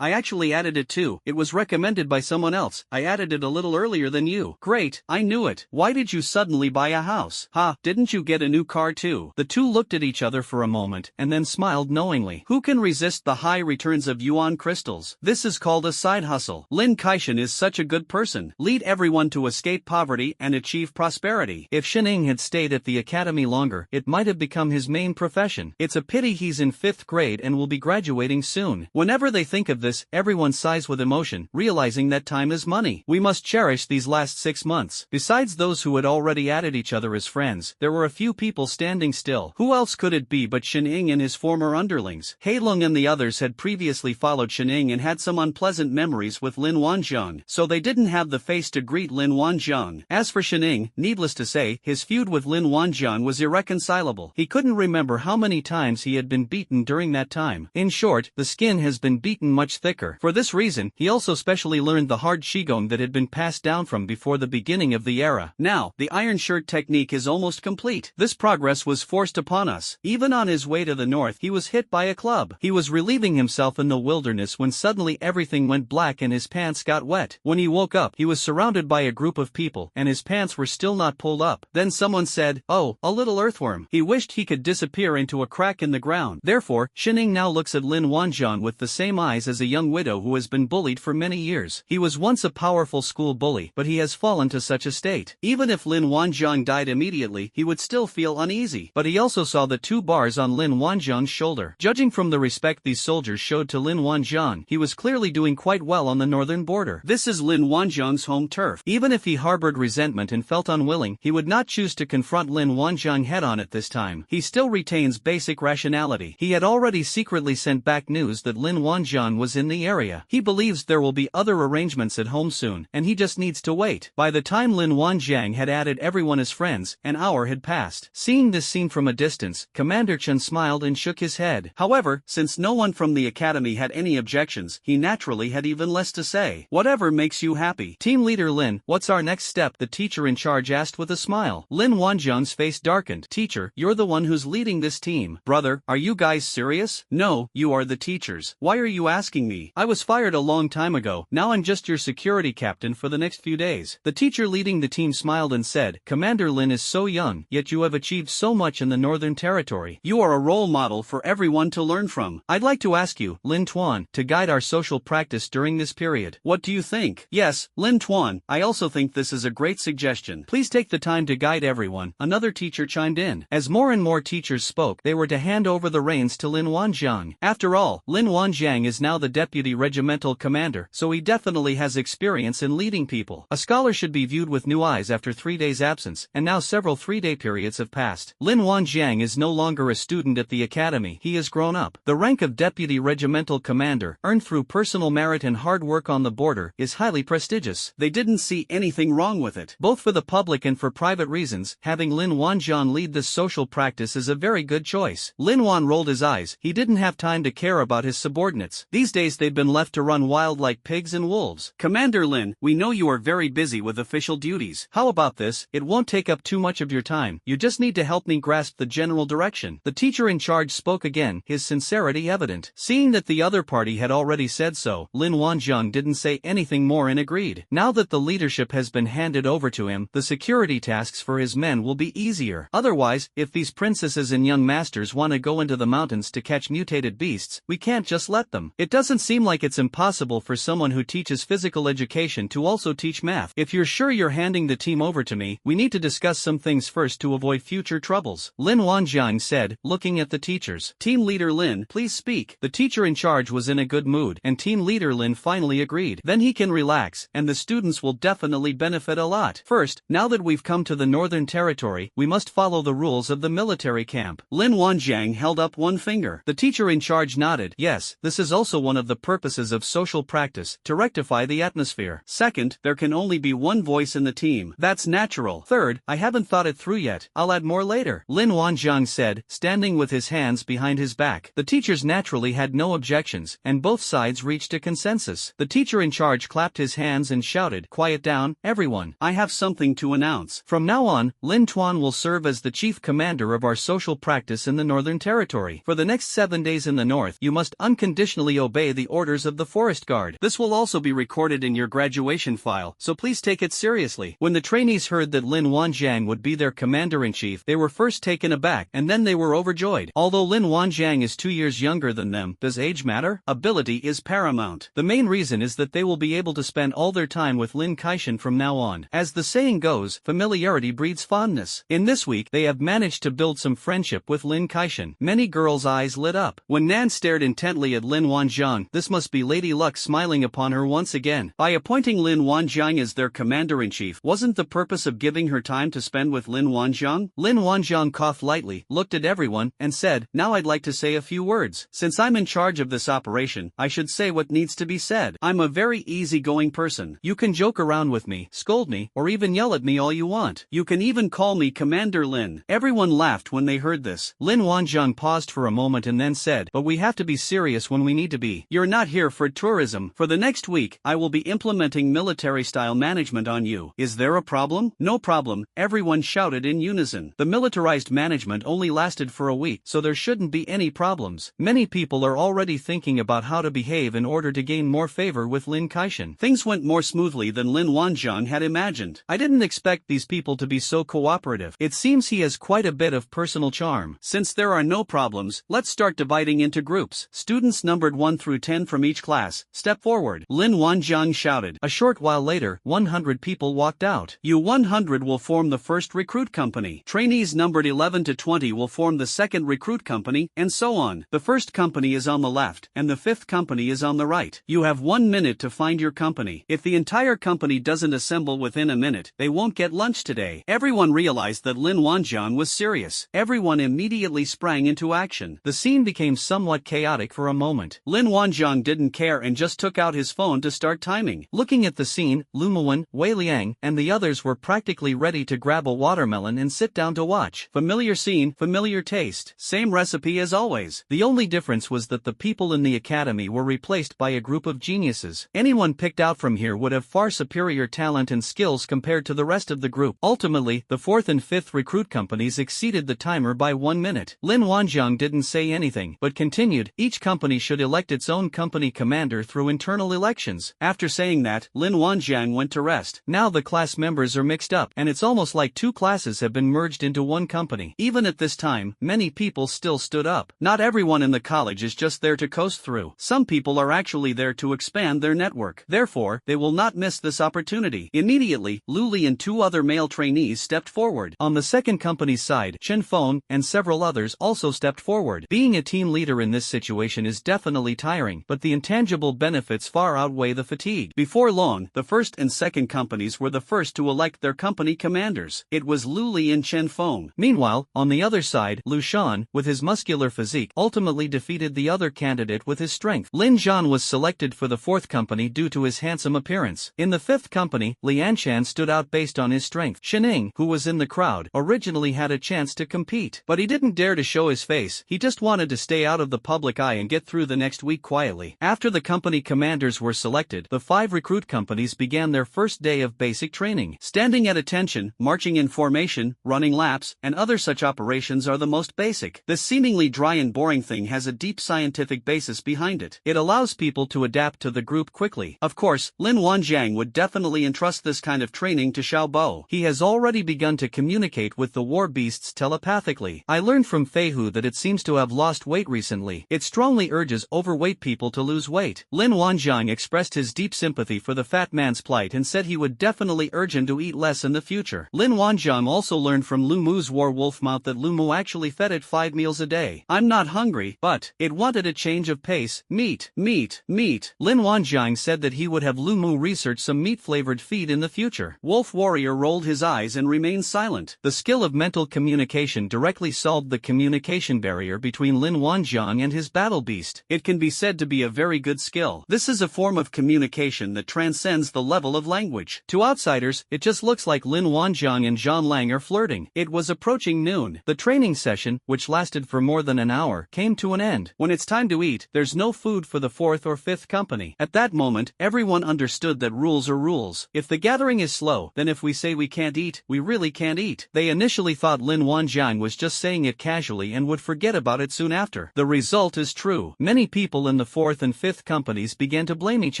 actually added it too. It was was recommended by someone else. I added it a little earlier than you. Great, I knew it. Why did you suddenly buy a house? Ha, didn't you get a new car too? The two looked at each other for a moment and then smiled knowingly. Who can resist the high returns of yuan crystals? This is called a side hustle. Lin Kaishan is such a good person. Lead everyone to escape poverty and achieve prosperity. If Shining had stayed at the academy longer, it might have become his main profession. It's a pity he's in 5th grade and will be graduating soon. Whenever they think of this, everyone sighs with emotion, realizing that time is money. We must cherish these last 6 months. Besides those who had already added each other as friends, there were a few people standing still. Who else could it be but Shining and his former underlings? Heilung and the others had previously followed Shining and had some unpleasant memories with Lin Wanzhong, so they didn't have the face to greet Lin Wanzhong. As for Shining, needless to say, his feud with Lin Wanzhong was irreconcilable. He couldn't remember how many times he had been beaten during that time. In short, the skin has been beaten much thicker. For this reason, he also specially learned the hard qigong that had been passed down from before the beginning of the era. Now, the iron shirt technique is almost complete. This progress was forced upon us. Even on his way to the north, he was hit by a club. He was relieving himself in the wilderness when suddenly everything went black and his pants got wet. When he woke up, he was surrounded by a group of people, and his pants were still not pulled up. Then someone said, "Oh, a little earthworm." He wished he could disappear into a crack in the ground. Therefore, Shining now looks at Lin Wanzhong with the same eyes as a young widow who has been bullied for many years. He was once a powerful school bully, but he has fallen to such a state. Even if Lin Wanzhong died immediately, he would still feel uneasy. But he also saw the 2 bars on Lin Wanzhong's shoulder. Judging from the respect these soldiers showed to Lin Wanzhong, he was clearly doing quite well on the northern border. This is Lin Wanzhong's home turf. Even if he harbored resentment and felt unwilling, he would not choose to confront Lin Wanzhong head-on at this time. He still retains basic rationality. He had already secretly sent back news that Lin Wanzhong was in the area. He believes there will be other arrangements at home soon, and he just needs to wait. By the time Lin Wanzhong had added everyone as friends, an hour had passed. Seeing this scene from a distance, Commander Chen smiled and shook his head. However, since no one from the academy had any objections, he naturally had even less to say. Whatever makes you happy. Team leader Lin, what's our next step? The teacher in charge asked with a smile. Lin Wanzhong's face darkened. Teacher, you're the one who's leading this team. Brother, are you guys serious? No, you are the teachers. Why are you asking me? I was fired a long time ago. Now I'm just your security captain for the next few days. The teacher leading the team smiled and said, Commander Lin is so young, yet you have achieved so much in the Northern Territory. You are a role model for everyone to learn from. I'd like to ask you, Lin Tuan, to guide our social practice during this period. What do you think? Yes, Lin Tuan, I also think this is a great suggestion. Please take the time to guide everyone. Another teacher chimed in. As more and more teachers spoke, they were to hand over the reins to Lin Wanzhong. After all, Lin Wanzhong is now the deputy regimental commander, so he definitely has experience in leading people. A scholar should be viewed with new eyes after 3 days' absence, and now several 3-day periods have passed. Lin Wanzhong is no longer a student at the academy. He has grown up. The rank of deputy regimental commander, earned through personal merit and hard work on the border, is highly prestigious. They didn't see anything wrong with it. Both for the public and for private reasons, having Lin Wanzhong lead this social practice is a very good choice. Lin Wan rolled his eyes. He didn't have time to care about his subordinates. These days they've been left to run wild like pigs and wolves. Commander Lin, we know you are very busy with official duties. How about this? It won't take up too much of your time. You just need to help me grasp the general direction. The teacher in charge spoke again, his sincerity evident. Seeing that the other party had already said so, Lin Wanzhong didn't say anything more and agreed. Now that the leadership has been handed over to him, the security tasks for his men will be easier. Otherwise, if these princesses and young masters want to go into the mountains to catch mutated beasts, we can't just let them. It doesn't seem like it's impossible for someone who teaches physical education to also teach math. If you're sure you're handing the team over to me, we need to discuss some things first to avoid future troubles. Lin Wanzhong said, looking at the teachers. Team leader Lin, please speak. The teacher in charge was in a good mood, and team leader Lin finally agreed. Then he can relax, and the students will definitely benefit a lot. First, now that we've come to the Northern Territory, we must follow the rules of the military camp. Lin Wanzhong held up one finger. The teacher in charge nodded. Yes, this is also one of the purposes of social practice, to rectify the atmosphere. Second, there can only be one voice in the team. That's natural. Third, I haven't thought it through yet. I'll add more later. Lin Wanzhong said, standing with his hands behind his back. The teachers naturally had no objections, and both sides reached a consensus. The teacher in charge clapped his hands and shouted, Quiet down, everyone. I have something to announce. From now on, Lin Tuan will serve as the chief commander of our social practice in the Northern Territory. For the next 7 days in the north, you must unconditionally obey the orders of the forest guard. hard. This will also be recorded in your graduation file, so please take it seriously. When the trainees heard that Lin Wanjiang would be their commander-in-chief, they were first taken aback, and then they were overjoyed. Although Lin Wanjiang is 2 years younger than them, does age matter? Ability is paramount. The main reason is that they will be able to spend all their time with Lin Kaishan from now on. As the saying goes, familiarity breeds fondness. In this week, they have managed to build some friendship with Lin Kaishan. Many girls' eyes lit up. When Nan stared intently at Lin Wanjiang, this must be Lady Luck smiling upon her once again. By appointing Lin Wanjiang as their commander-in-chief, wasn't the purpose of giving her time to spend with Lin Wanjiang? Lin Wanjiang coughed lightly, looked at everyone, and said, "Now I'd like to say a few words. Since I'm in charge of this operation, I should say what needs to be said. I'm a very easygoing person. You can joke around with me, scold me, or even yell at me all you want. You can even call me Commander Lin." Everyone laughed when they heard this. Lin Wanjiang paused for a moment and then said, "But we have to be serious when we need to be. You're not here for tourism. For the next week, I will be implementing military-style management on you. Is there a problem?" "No problem," everyone shouted in unison. The militarized management only lasted for a week, so there shouldn't be any problems. Many people are already thinking about how to behave in order to gain more favor with Lin Kaishan. Things went more smoothly than Lin Wanjiang had imagined. "I didn't expect these people to be so cooperative. It seems he has quite a bit of personal charm. Since there are no problems, let's start dividing into groups. Students numbered 1 through 10 from each class, step forward," Lin Wanjiang shouted. A short while later, 100 people walked out. "You 100 will form the first recruit company. Trainees numbered 11 to 20 will form the second recruit company, and so on. The first company is on the left, and the fifth company is on the right. You have 1 minute to find your company. If the entire company doesn't assemble within a minute, they won't get lunch today." Everyone realized that Lin Wanjiang was serious. Everyone immediately sprang into action. The scene became somewhat chaotic for a moment. Lin Wanjiang didn't care and just took out his phone to start timing. Looking at the scene, Lu Muwen, Wei Liang, and the others were practically ready to grab a watermelon and sit down to watch. Familiar scene, familiar taste, same recipe as always. The only difference was that the people in the academy were replaced by a group of geniuses. Anyone picked out from here would have far superior talent and skills compared to the rest of the group. Ultimately, the fourth and fifth recruit companies exceeded the timer by 1 minute. Lin Wanjiang didn't say anything, but continued, "Each company should elect its own company commander through internal elections." After saying that, Lin Wanjiang went to rest. Now the class members are mixed up, and it's almost like 2 classes have been merged into one company. Even at this time, many people still stood up. Not everyone in the college is just there to coast through. Some people are actually there to expand their network. Therefore, they will not miss this opportunity. Immediately, Lu Li and 2 other male trainees stepped forward. On the second company's side, Chen Feng and several others also stepped forward. Being a team leader in this situation is definitely tiring, but the intangible benefits far outweigh the fatigue. Before long, the first and second companies were the first to elect their company commanders. It was Lu Li and Chen Feng. Meanwhile, on the other side, Lu Shan, with his muscular physique, ultimately defeated the other candidate with his strength. Lin Zhan was selected for the fourth company due to his handsome appearance. In the fifth company, Lian Chan stood out based on his strength. Shening, who was in the crowd, originally had a chance to compete, but he didn't dare to show his face. He just wanted to stay out of the public eye and get through the next week quietly. After the company commanders were selected, the 5 recruit companies began their first day of basic training. Standing at attention, marching in formation, running laps, and other such operations are the most basic. This seemingly dry and boring thing has a deep scientific basis behind it. It allows people to adapt to the group quickly. Of course, Lin Wanjiang would definitely entrust this kind of training to Xiao Bo. He has already begun to communicate with the war beasts telepathically. I learned from Fei Hu that it seems to have lost weight recently. It strongly urges overweight people to lose weight. Lin Wanjiang expressed his deep sympathy for the fat man's plight and said he would definitely urge him to eat less in the future. Lin Wanjiang also learned from Lu Mu's war wolf mouth that Lu Mu actually fed it 5 meals a day. "I'm not hungry, but it wanted a change of pace. Meat, meat, meat." Lin Wanjiang said that he would have Lu Mu research some meat-flavored feed in the future. Wolf Warrior rolled his eyes and remained silent. The skill of mental communication directly solved the communication barrier between Lin Wanjiang and his battle beast. It can be said to be a very good skill. This is a form of communication that transcends the level of language. To outsiders, it just looks like Lin Wanjiang and Zhang Lang are flirting. It was approaching noon. The training session, which lasted for more than an hour, came to an end. When it's time to eat, there's no food for the fourth or fifth company. At that moment, everyone understood that rules are rules. If the gathering is slow, then if we say we can't eat, we really can't eat. They initially thought Lin Wanjiang was just saying it casually and would forget about it soon after. The result is true. Many people in the fourth and fifth companies began to blame each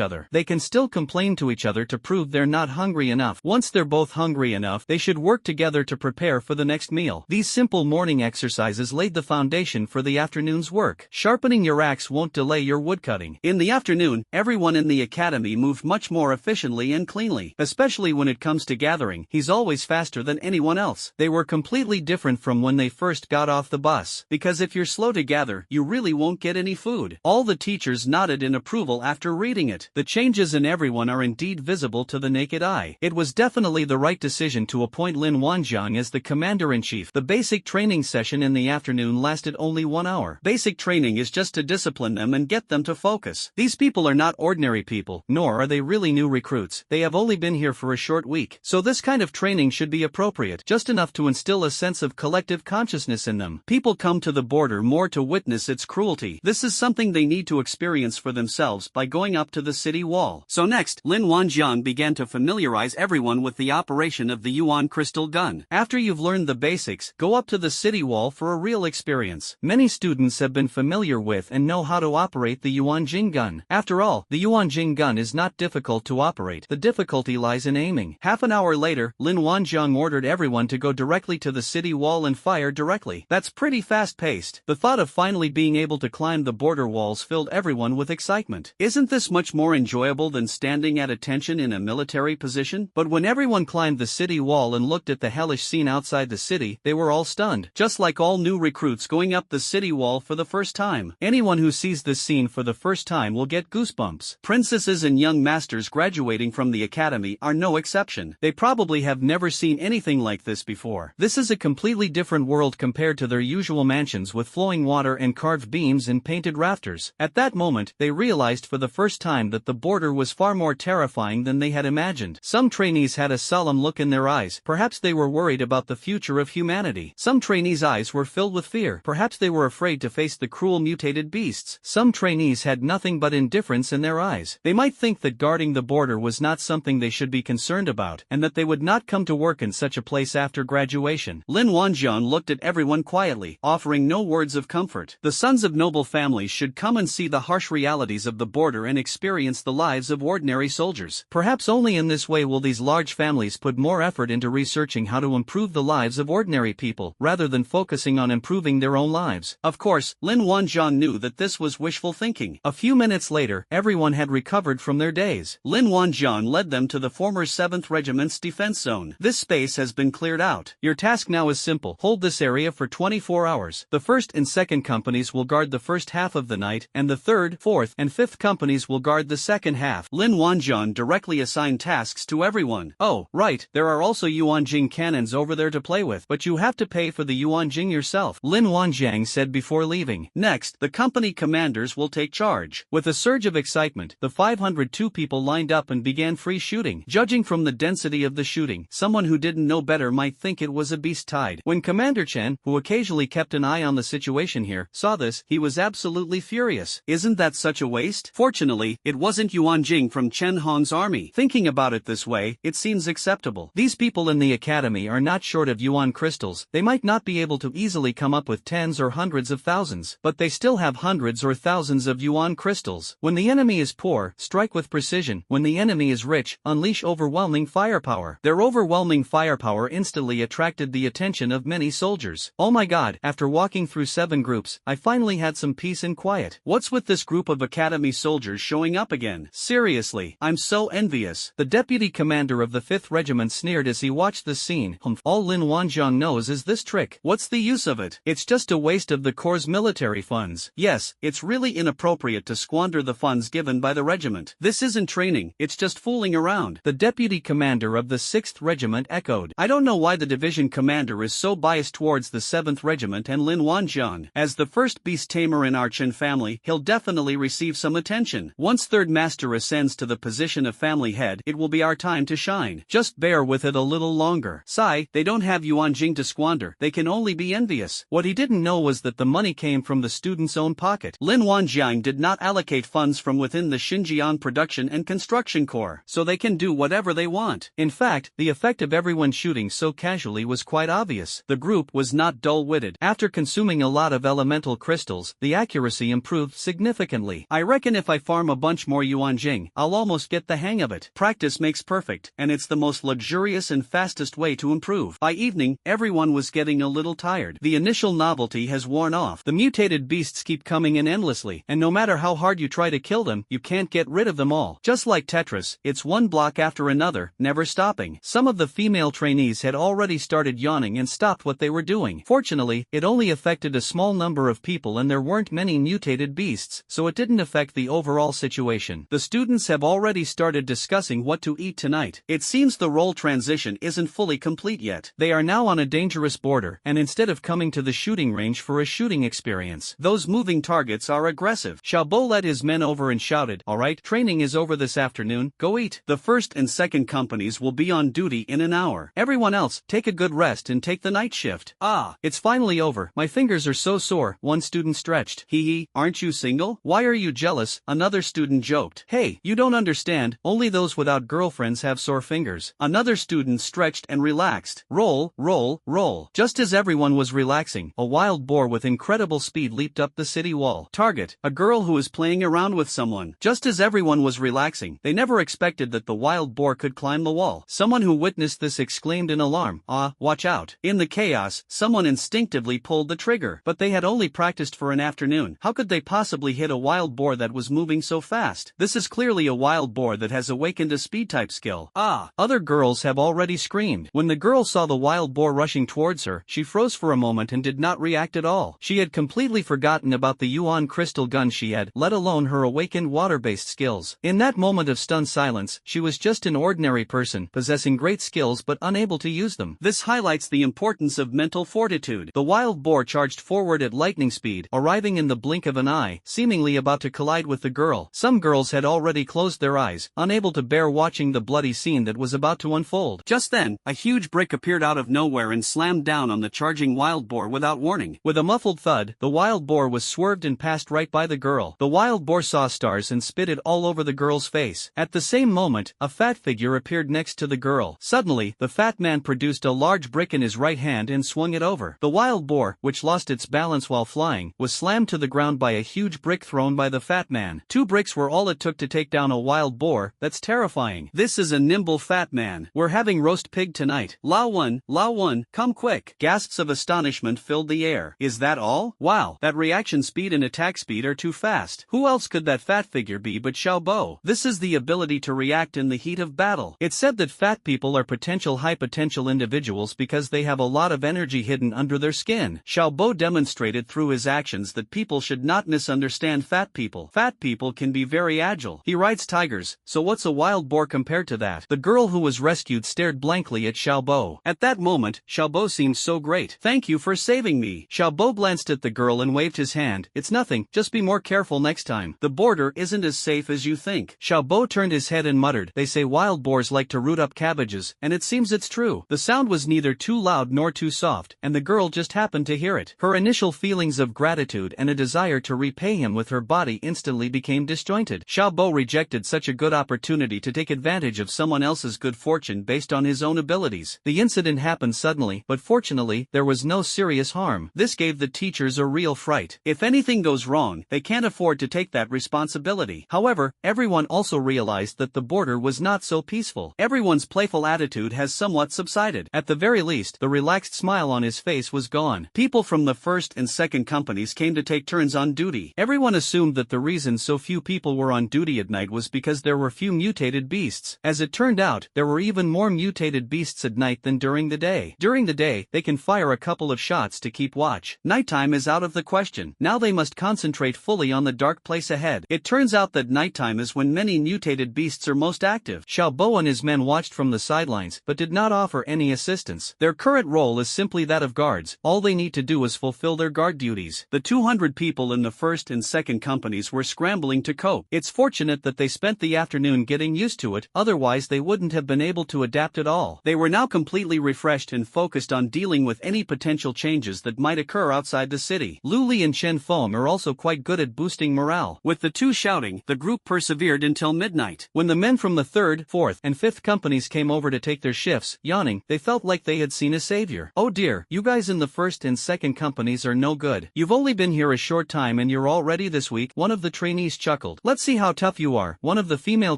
other. They can still complain to each other to prove they're not hungry enough. Once they're both hungry enough, they should work together to prepare for the next meal. These simple morning exercises laid the foundation for the afternoon's work. Sharpening your axe won't delay your woodcutting. In the afternoon, everyone in the academy moved much more efficiently and cleanly. Especially when it comes to gathering, he's always faster than anyone else. They were completely different from when they first got off the bus. Because if you're slow to gather, you really won't get any food. All the teachers nodded in approval after reading it. The changes in everyone are indeed visible to the naked eye. It was definitely the right decision to appoint Lin Wanjiang as the commander-in-chief. The basic training session in the afternoon lasted only 1 hour. Basic training is just to discipline them and get them to focus. These people are not ordinary people, nor are they really new recruits. They have only been here for a short week. So this kind of training should be appropriate, just enough to instill a sense of collective consciousness in them. People come to the border more to witness its cruelty. This is something they need to experience for themselves by going up to the city wall. So next, Lin Wanjiang began to familiarize everyone with the operation of the Yuan crystal gun. After you've learned the basics, go up to the city wall for a real experience. Many students have been familiar with and know how to operate the Yuan Jing gun. After all, the Yuan Jing gun is not difficult to operate. The difficulty lies in aiming. Half an hour later, Lin Wanjiang ordered everyone to go directly to the city wall and fire directly. That's pretty fast-paced. The thought of finally being able to climb the border walls filled everyone with excitement. Isn't this much more enjoyable than standing at attention in a military position? But when everyone climbed the city wall and looked at the hellish scene outside the city, they were all stunned. Just like all new recruits going up the city wall for the first time. Anyone who sees this scene for the first time will get goosebumps. Princesses and young masters graduating from the academy are no exception. They probably have never seen anything like this before. This is a completely different world compared to their usual mansions with flowing water and carved beams and painted rafters. At that moment, they realized for the first time that the border was far more terrifying than they had imagined. Some trainees had a solemn look in their eyes. Perhaps they were worried about the future of humanity. Some trainees' eyes were filled with fear. Perhaps they were afraid to face the cruel mutated beasts. Some trainees had nothing but indifference in their eyes. They might think that guarding the border was not something they should be concerned about, and that they would not come to work in such a place after graduation. Lin Wanjiang looked at everyone quietly, offering no words of comfort. The sons of noble families should come and see the harsh realities of the border and experience the lives of ordinary soldiers. Perhaps only in this way will these large families put more effort into researching how to improve the lives of ordinary people, rather than focusing on improving their own lives. Of course, Lin Wanjiang knew that this was wishful thinking. A few minutes later, everyone had recovered from their daze. Lin Wanjiang led them to the former 7th Regiment's defense zone. This space has been cleared out. Your task now is simple. Hold this area for 24 hours. The 1st and 2nd companies will guard the first half of the night, and the 3rd, 4th, and 5th companies will guard the second half. Lin Wanjiang directly assigned tasks to everyone. Oh, right, there are also Yuanjing cannons over there to play with, but you have to pay for the Yuanjing yourself, Lin Wanjiang said before leaving. Next, the company commanders will take charge. With a surge of excitement, the 502 people lined up and began free shooting. Judging from the density of the shooting, someone who didn't know better might think it was a beast tide. When Commander Chen, who occasionally kept an eye on the situation here, saw this, he was absolutely furious. Isn't that such a waste? Fortunately, it wasn't Yuanjing from Chen Hong's army. Thinking about it this way, it seems acceptable. These people in the academy are not short of Yuan crystals. They might not be able to easily come up with tens or hundreds of thousands, but they still have hundreds or thousands of Yuan crystals. When the enemy is poor, strike with precision. When the enemy is rich, unleash overwhelming firepower. Their overwhelming firepower instantly attracted the attention of many soldiers. Oh my god, after walking through 7 groups, I finally had some peace and quiet. What's with this group of academy soldiers showing up again? Seriously, I'm so envious. The deputy commander of the 5th Regiment sneered as he watched the scene. All Lin Wanjiang knows is this trick. What's the use of it? It's just a waste of the Corps' military funds. Yes, it's really inappropriate to squander the funds given by the regiment. This isn't training, it's just fooling around. The deputy commander of the 6th Regiment echoed. I don't know why the division commander is so biased towards the 7th Regiment and Lin Wanjiang. As the first beast tamer in our Chen family, he'll definitely receive some attention. Once 3rd Master ascends to the position of family head, it will be our time to shine. Just bear with it a little longer. Sigh, they don't have Yuanjing to squander, they can only be envious. What he didn't know was that the money came from the student's own pocket. Lin Wanjiang did not allocate funds from within the Xinjiang Production and Construction Corps, so they can do whatever they want. In fact, the effect of everyone shooting so casually was quite obvious. The group was not dull-witted. After consuming a lot of elemental crystals, the accuracy improved significantly. I reckon if I farm a bunch more yuan jing, I'll almost get the hang of it. Practice makes perfect, and it's the most luxurious and fastest way to improve. By evening, everyone was getting a little tired. The initial novelty has worn off. The mutated beasts keep coming in endlessly, and no matter how hard you try to kill them, you can't get rid of them all. Just like Tetris, it's one block after another, never stopping. Some of the female trainees had already started yawning and stopped what they were doing. Fortunately, it only affected a small number of people and there weren't many mutated beasts, so it didn't affect the overall situation. The students have already started discussing what to eat tonight. It seems the role transition isn't fully complete yet. They are now on a dangerous border, and instead of coming to the shooting range for a shooting experience, those moving targets are aggressive. Xiaobo led his men over and shouted, "Alright, training is over this afternoon, go eat. The first and second companies will be on duty in an hour. Everyone else, take a good rest and take the night shift." "Ah, it's finally over, my fingers are so sore," one student stretched. "Hee, aren't you single? Why are you jealous?" another student joked. "Hey, you don't understand, only those without girlfriends have sore fingers." Another student stretched and relaxed. Roll, roll, roll. Just as everyone was relaxing, a wild boar with incredible speed leaped up the city wall. Target, a girl who is playing around with someone. Just as everyone was relaxing, they never expected that the wild boar could climb the wall. Someone who witnessed this exclaimed in alarm, "Ah, watch out." In the chaos, someone instinctively pulled the trigger. But they had only practiced for an afternoon. How could they possibly hit a wild boar that was moving so fast? This is clearly a wild boar that has awakened a speed-type skill. Ah! Other girls have already screamed. When the girl saw the wild boar rushing towards her, she froze for a moment and did not react at all. She had completely forgotten about the yuan crystal gun she had, let alone her awakened water-based skills. In that moment of stunned silence, she was just an ordinary person, possessing great skills but unable to use them. This highlights the importance of mental fortitude. The wild boar charged forward at lightning speed, arriving in the blink of an eye, seemingly about to collide with the girl. Some girls had already closed their eyes, unable to bear watching the bloody scene that was about to unfold. Just then, a huge brick appeared out of nowhere and slammed down on the charging wild boar without warning. With a muffled thud, the wild boar was swerved and passed right by the girl. The wild boar saw stars and spit it all over the girl's face. At the same moment, a fat figure appeared next to the girl. Suddenly, the fat man produced a large brick in his right hand and swung it over. The wild boar, which lost its balance while flying, was slammed to the ground by a huge brick thrown by the fat man. 2 bricks were all it took to take down a wild boar. That's terrifying. This is a nimble fat man. We're having roast pig tonight. Lao one, come quick. Gasps of astonishment filled the air. Is that all? Wow, that reaction speed and attack speed are too fast. Who else could that fat figure be but Xiaobo? This is the ability to react in the heat of battle. It's said that fat people are potential high-potential individuals because they have a lot of energy hidden under their skin. Xiaobo demonstrated through his actions that people should not misunderstand fat people. Fat people can be very agile. He rides tigers, so what's a wild boar compared to that? The girl who was rescued stared blankly at Xiaobo. At that moment, Xiaobo seemed so great. "Thank you for saving me." Xiaobo glanced at the girl and waved his hand. "It's nothing, just be more careful next time. The border isn't as safe as you think." Xiaobo turned his head and muttered, "They say wild boars like to root up cabbages, and it seems it's true." The sound was neither too loud nor too soft, and the girl just happened to hear it. Her initial feelings of gratitude and a desire to repay him with her body instantly became disjointed. Xiaobo rejected such a good opportunity to take advantage of someone else's good fortune based on his own abilities. The incident happened suddenly, but fortunately, there was no serious harm. This gave the teachers a real fright. If anything goes wrong, they can't afford to take that responsibility. However, everyone also realized that the border was not so peaceful. Everyone's playful attitude has somewhat subsided. At the very least, the relaxed smile on his face was gone. People from the first and second companies came to take turns on duty. Everyone assumed that the reason so few people were on duty at night was because there were few mutated beasts. As it turned out, there were even more mutated beasts at night than during the day. During the day, they can fire a couple of shots to keep watch. Nighttime is out of the question. Now they must concentrate fully on the dark place ahead. It turns out that nighttime is when many mutated beasts are most active. Xiaobo and his men watched from the sidelines, but did not offer any assistance. Their current role is simply that of guards. All they need to do is fulfill their guard duties. The 200 people in the first and second companies were scrambling to cope. It's fortunate that they spent the afternoon getting used to it, otherwise they wouldn't have been able to adapt at all. They were now completely refreshed and focused on dealing with any potential changes that might occur outside the city. Lu Li and Chen Feng are also quite good at boosting morale. With the two shouting, the group persevered until midnight. When the men from the third, fourth, and fifth companies came over to take their shifts, yawning, they felt like they had seen a savior. "Oh dear, you guys in the first and second companies are no good. You've only been here a short time and you're all ready this week," one of the trainees trainees chuckled. Let's see how tough you are, one of the female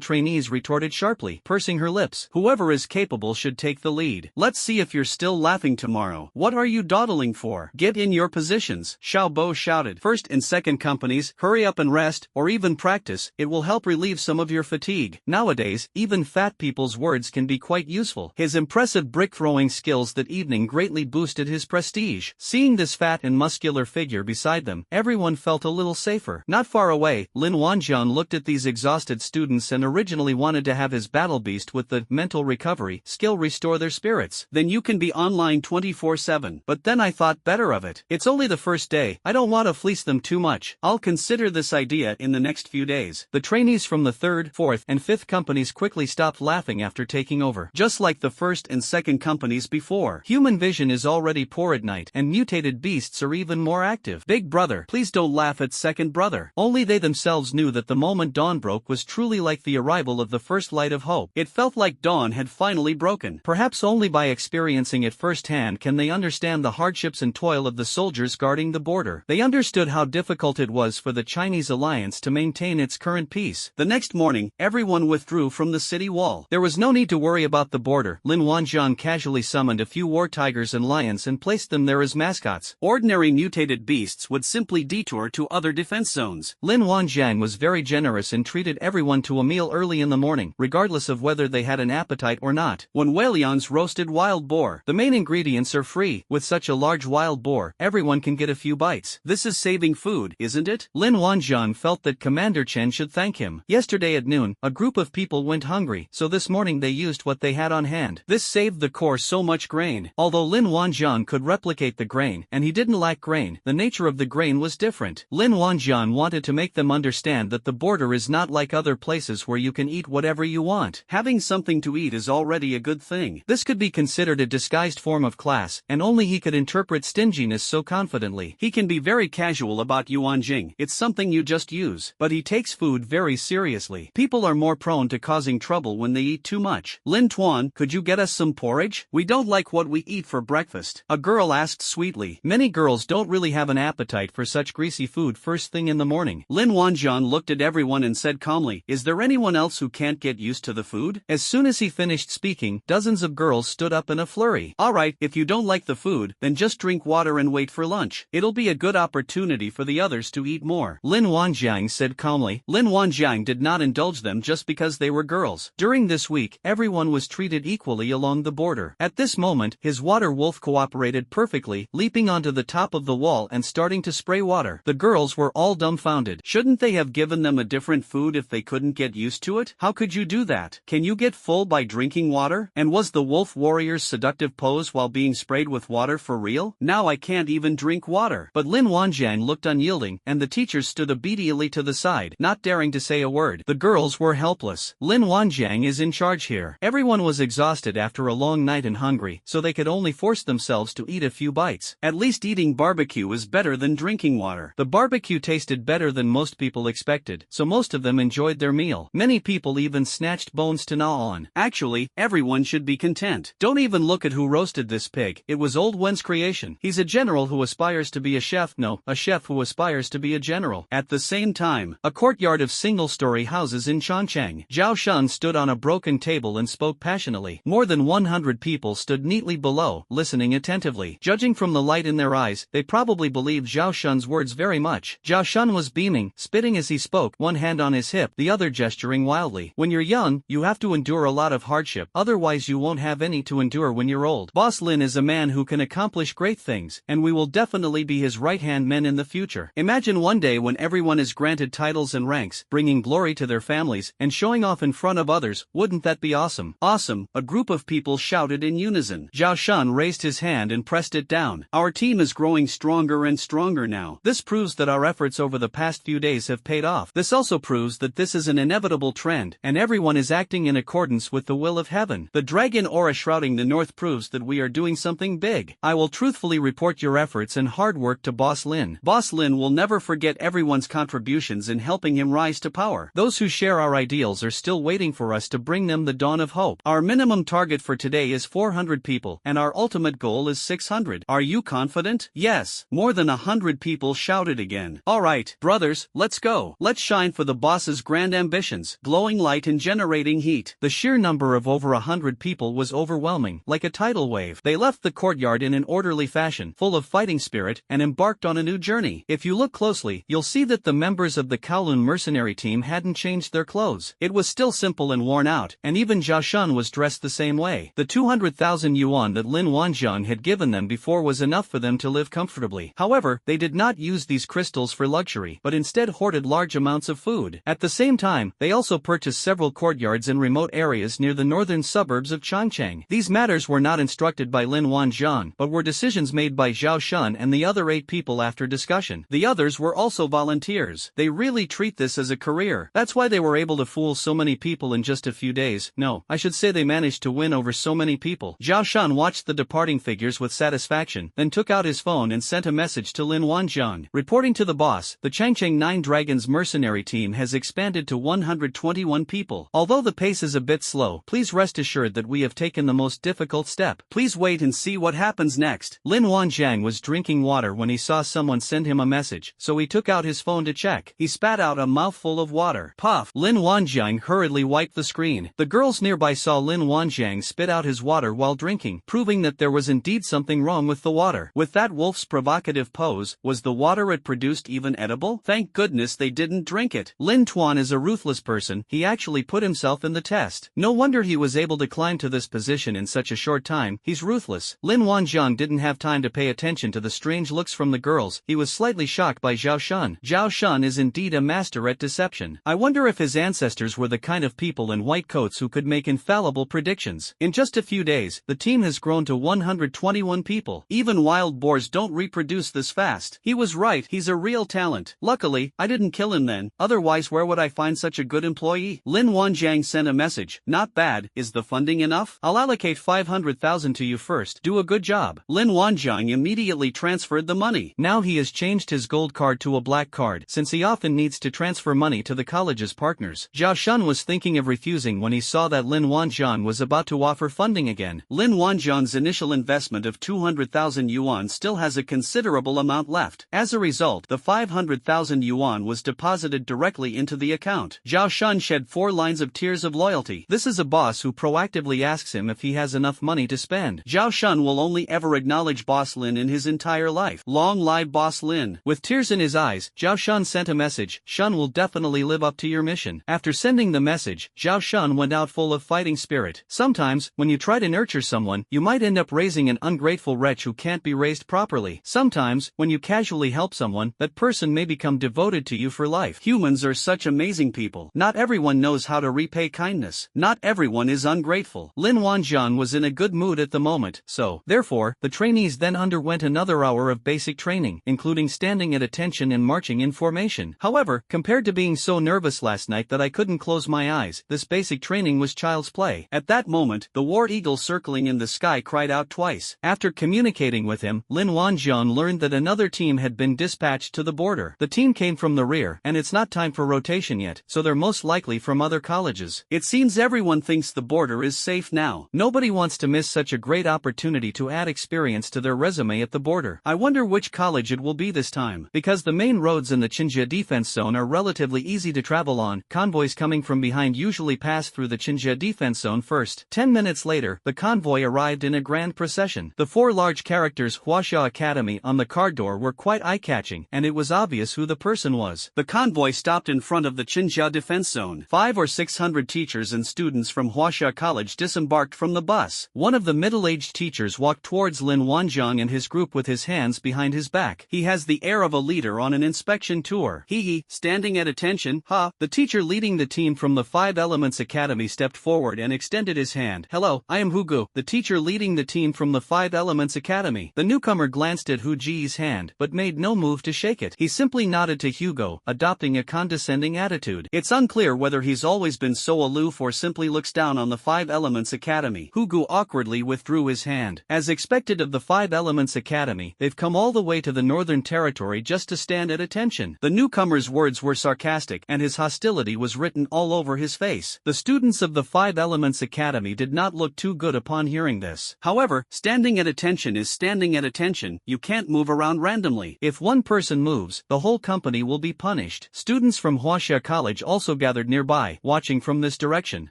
trainees retorted sharply, pursing her lips. Whoever is capable should take the lead. Let's see if you're still laughing tomorrow. What are you dawdling for? Get in your positions, Xiao Bo shouted. First and second companies, hurry up and rest, or even practice, it will help relieve some of your fatigue. Nowadays, even fat people's words can be quite useful. His impressive brick-throwing skills that evening greatly boosted his prestige. Seeing this fat and muscular figure beside them, everyone felt a little safer. Not far away, Lin Wanjian looked at these exhausted students and originally wanted to have his battle beast with the mental recovery skill restore their spirits. Then you can be online 24/7. But then I thought better of it. It's only the first day, I don't want to fleece them too much. I'll consider this idea in the next few days. The trainees from the third, fourth, and fifth companies quickly stopped laughing after taking over. Just like the first and second companies before. Human vision is already poor at night, and mutated beasts are even more active. Big brother, please don't laugh at second brother. Only they themselves knew that the moment dawn broke was truly like the arrival of the first light of hope. It felt like dawn had finally broken. Perhaps only by experiencing it firsthand can they understand the hardships and toil of the soldiers guarding the border. They understood how difficult it was for the Chinese alliance to maintain its current peace. The next morning, everyone withdrew from the city wall. There was no need to worry about the border. Lin Wanjian casually summoned a few war tigers and lions and placed them there as mascots. Ordinary mutated beasts would simply detour to other defense zones. Lin Wanjiang was very generous and treated everyone to a meal early in the morning, regardless of whether they had an appetite or not. When Weilian's roasted wild boar, the main ingredients are free. With such a large wild boar, everyone can get a few bites. This is saving food, isn't it? Lin Wanjian felt that Commander Chen should thank him. Yesterday at noon, a group of people went hungry, so this morning they used what they had on hand. This saved the Corps so much grain. Although Lin Wanjian could replicate the grain, and he didn't lack grain, the nature of the grain was different. Lin Wanjian wanted to make them understand that the border is not like other places where you can eat whatever you want. Having something to eat is already a good thing. This could be considered a disguised form of class, and only he could interpret stinginess so confidently. He can be very casual about Yuanjing. It's something you just use. But he takes food very seriously. People are more prone to causing trouble when they eat too much. Lin Tuan, could you get us some porridge? We don't like what we eat for breakfast, a girl asked sweetly. Many girls don't really have an appetite for such greasy food first thing in the morning. Lin Wanjian looked at everyone and said calmly, is there anyone else who can't get used to the food? As soon as he finished speaking, dozens of girls stood up in a flurry. Alright, if you don't like the food, then just drink water and wait for lunch. It'll be a good opportunity for the others to eat more. Lin Wanjiang said calmly. Lin Wanjiang did not indulge them just because they were girls. During this week, everyone was treated equally along the border. At this moment, his water wolf cooperated perfectly, leaping onto the top of the wall and starting to spray water. The girls were all dumbfounded. Shouldn't they have given them a different food if they couldn't get used to it? How could you do that? Can you get full by drinking water? And was the wolf warrior's seductive pose while being sprayed with water for real? Now I can't even drink water. But Lin Wanjiang looked unyielding, and the teachers stood obediently to the side, not daring to say a word. The girls were helpless. Lin Wanjiang is in charge here. Everyone was exhausted after a long night and hungry, so they could only force themselves to eat a few bites. At least eating barbecue is better than drinking water. The barbecue tasted better than most people expected, so most of them enjoyed their meal. Many people even snatched bones to gnaw on. Actually, everyone should be content. Don't even look at who roasted this pig. It was old Wen's creation. He's a general who aspires to be a chef. No, a chef who aspires to be a general. At the same time, a courtyard of single-story houses in Chongqing. Zhao Shun stood on a broken table and spoke passionately. More than 100 people stood neatly below, listening attentively. Judging from the light in their eyes, they probably believed Zhao Shun's words very much. Zhao Shun was beaming, spitting as he spoke, one hand on his hip, the other gesturing wildly. When you're young, you have to endure a lot of hardship, otherwise you won't have any to endure when you're old. Boss Lin is a man who can accomplish great things, and we will definitely be his right-hand men in the future. Imagine one day when everyone is granted titles and ranks, bringing glory to their families, and showing off in front of others. Wouldn't that be awesome? Awesome, a group of people shouted in unison. Zhao Shun raised his hand and pressed it down. Our team is growing stronger and stronger now. This proves that our efforts over the past few days have paid off. This also proves that this is an inevitable trend, and everyone is acting in accordance with the will of heaven. The dragon aura shrouding the north proves that we are doing something big. I will truthfully report your efforts and hard work to Boss Lin. Boss Lin will never forget everyone's contributions in helping him rise to power. Those who share our ideals are still waiting for us to bring them the dawn of hope. Our minimum target for today is 400 people, and our ultimate goal is 600. Are you confident? Yes. More than 100 people shouted again. Alright, brothers, let's Let's go. Let's shine for the boss's grand ambitions. Glowing light and generating heat. The sheer number of over 100 people was overwhelming, like a tidal wave. They left the courtyard in an orderly fashion, full of fighting spirit, and embarked on a new journey. If you look closely, you'll see that the members of the Kowloon mercenary team hadn't changed their clothes. It was still simple and worn out, and even Zhao Shun was dressed the same way. The 200,000 yuan that Lin Wanjiang had given them before was enough for them to live comfortably. However, they did not use these crystals for luxury, but instead hoarded large amounts of food. At the same time, they also purchased several courtyards in remote areas near the northern suburbs of Changcheng. These matters were not instructed by Lin Wanjiang, but were decisions made by Zhao Shun and the other 8 people after discussion. The others were also volunteers. They really treat this as a career. That's why they were able to fool so many people in just a few days. No, I should say they managed to win over so many people. Zhao Shun watched the departing figures with satisfaction, then took out his phone and sent a message to Lin Wanjiang. Reporting to the boss, the Changcheng 9 Dragons mercenary team has expanded to 121 people. Although the pace is a bit slow, please rest assured that we have taken the most difficult step. Please wait and see what happens next. Lin Wanjiang was drinking water when he saw someone send him a message, so he took out his phone to check. He spat out a mouthful of water. Puff! Lin Wanjiang hurriedly wiped the screen. The girls nearby saw Lin Wanjiang spit out his water while drinking, proving that there was indeed something wrong with the water. With that wolf's provocative pose, was the water it produced even edible? Thank goodness they didn't drink it. Lin Tuan is a ruthless person. He actually put himself in the test. No wonder he was able to climb to this position in such a short time. He's ruthless. Lin Wanjiang didn't have time to pay attention to the strange looks from the girls. He was slightly shocked by Zhao Shun. Zhao Shun is indeed a master at deception. I wonder if his ancestors were the kind of people in white coats who could make infallible predictions. In just a few days, the team has grown to 121 people. Even wild boars don't reproduce this fast. He was right, he's a real talent. Luckily, I didn't kill him then, otherwise where would I find such a good employee? Lin Wanjiang sent a message. Not bad. Is the funding enough? I'll allocate 500,000 to you first. Do a good job. Lin Wanjiang immediately transferred the money. Now he has changed his gold card to a black card, since he often needs to transfer money to the college's partners. Zhao Shun was thinking of refusing when he saw that Lin Wanjiang was about to offer funding again. Lin Wanjiang's initial investment of 200,000 yuan still has a considerable amount left. As a result, the 500,000 yuan was deposited directly into the account. Zhao Shun shed 4 lines of tears of loyalty. This is a boss who proactively asks him if he has enough money to spend. Zhao Shun will only ever acknowledge Boss Lin in his entire life. Long live Boss Lin. With tears in his eyes, Zhao Shun sent a message. Shun will definitely live up to your mission. After sending the message, Zhao Shun went out full of fighting spirit. Sometimes, when you try to nurture someone, you might end up raising an ungrateful wretch who can't be raised properly. Sometimes, when you casually help someone, that person may become devoted to you for life. Humans are such amazing people. Not everyone knows how to repay kindness. Not everyone is ungrateful. Lin Wanjiang was in a good mood at the moment, so, therefore, the trainees then underwent another hour of basic training, including standing at attention and marching in formation. However, compared to being so nervous last night that I couldn't close my eyes, this basic training was child's play. At that moment, the war eagle circling in the sky cried out twice. After communicating with him, Lin Wanjiang learned that another team had been dispatched to the border. The team came from the rear, and it's not time for rotation yet, so they're most likely from other colleges. It seems everyone thinks the border is safe now. Nobody wants to miss such a great opportunity to add experience to their resume at the border. I wonder which college it will be this time. Because the main roads in the Qinjie defense zone are relatively easy to travel on, convoys coming from behind usually pass through the Qinjie defense zone first. 10 minutes later, the convoy arrived in a grand procession. The 4 large characters Huaxia Academy on the car door were quite eye-catching, and it was obvious who the person was. The convoy stopped in front of the Qinjie defense zone. 500 or 600 teachers and students from Huaxia College disembarked from the bus. One of the middle-aged teachers walked towards Lin Wanjiang and his group with his hands behind his back. He has the air of a leader on an inspection tour. Hee, standing at attention, ha. The teacher leading the team from the 5 Elements Academy stepped forward and extended his hand. Hello, I am Hugo, the teacher leading the team from the 5 Elements Academy. The newcomer glanced at Hu Ji's hand, but made no move to shake it. He simply nodded to Hugo, adopting a condescending attitude. It's unclear whether he's always been so aloof or simply looks down on the 5 Elements Academy. Hugo awkwardly withdrew his hand. As expected of the 5 Elements Academy, they've come all the way to the Northern Territory just to stand at attention. The newcomer's words were sarcastic, and his hostility was written all over his face. The students of the 5 Elements Academy did not look too good upon hearing this. However, standing at attention is standing at attention. You can't move around randomly. If one person moves, the whole company will will be punished. Students from Huaxia College also gathered nearby, watching from this direction.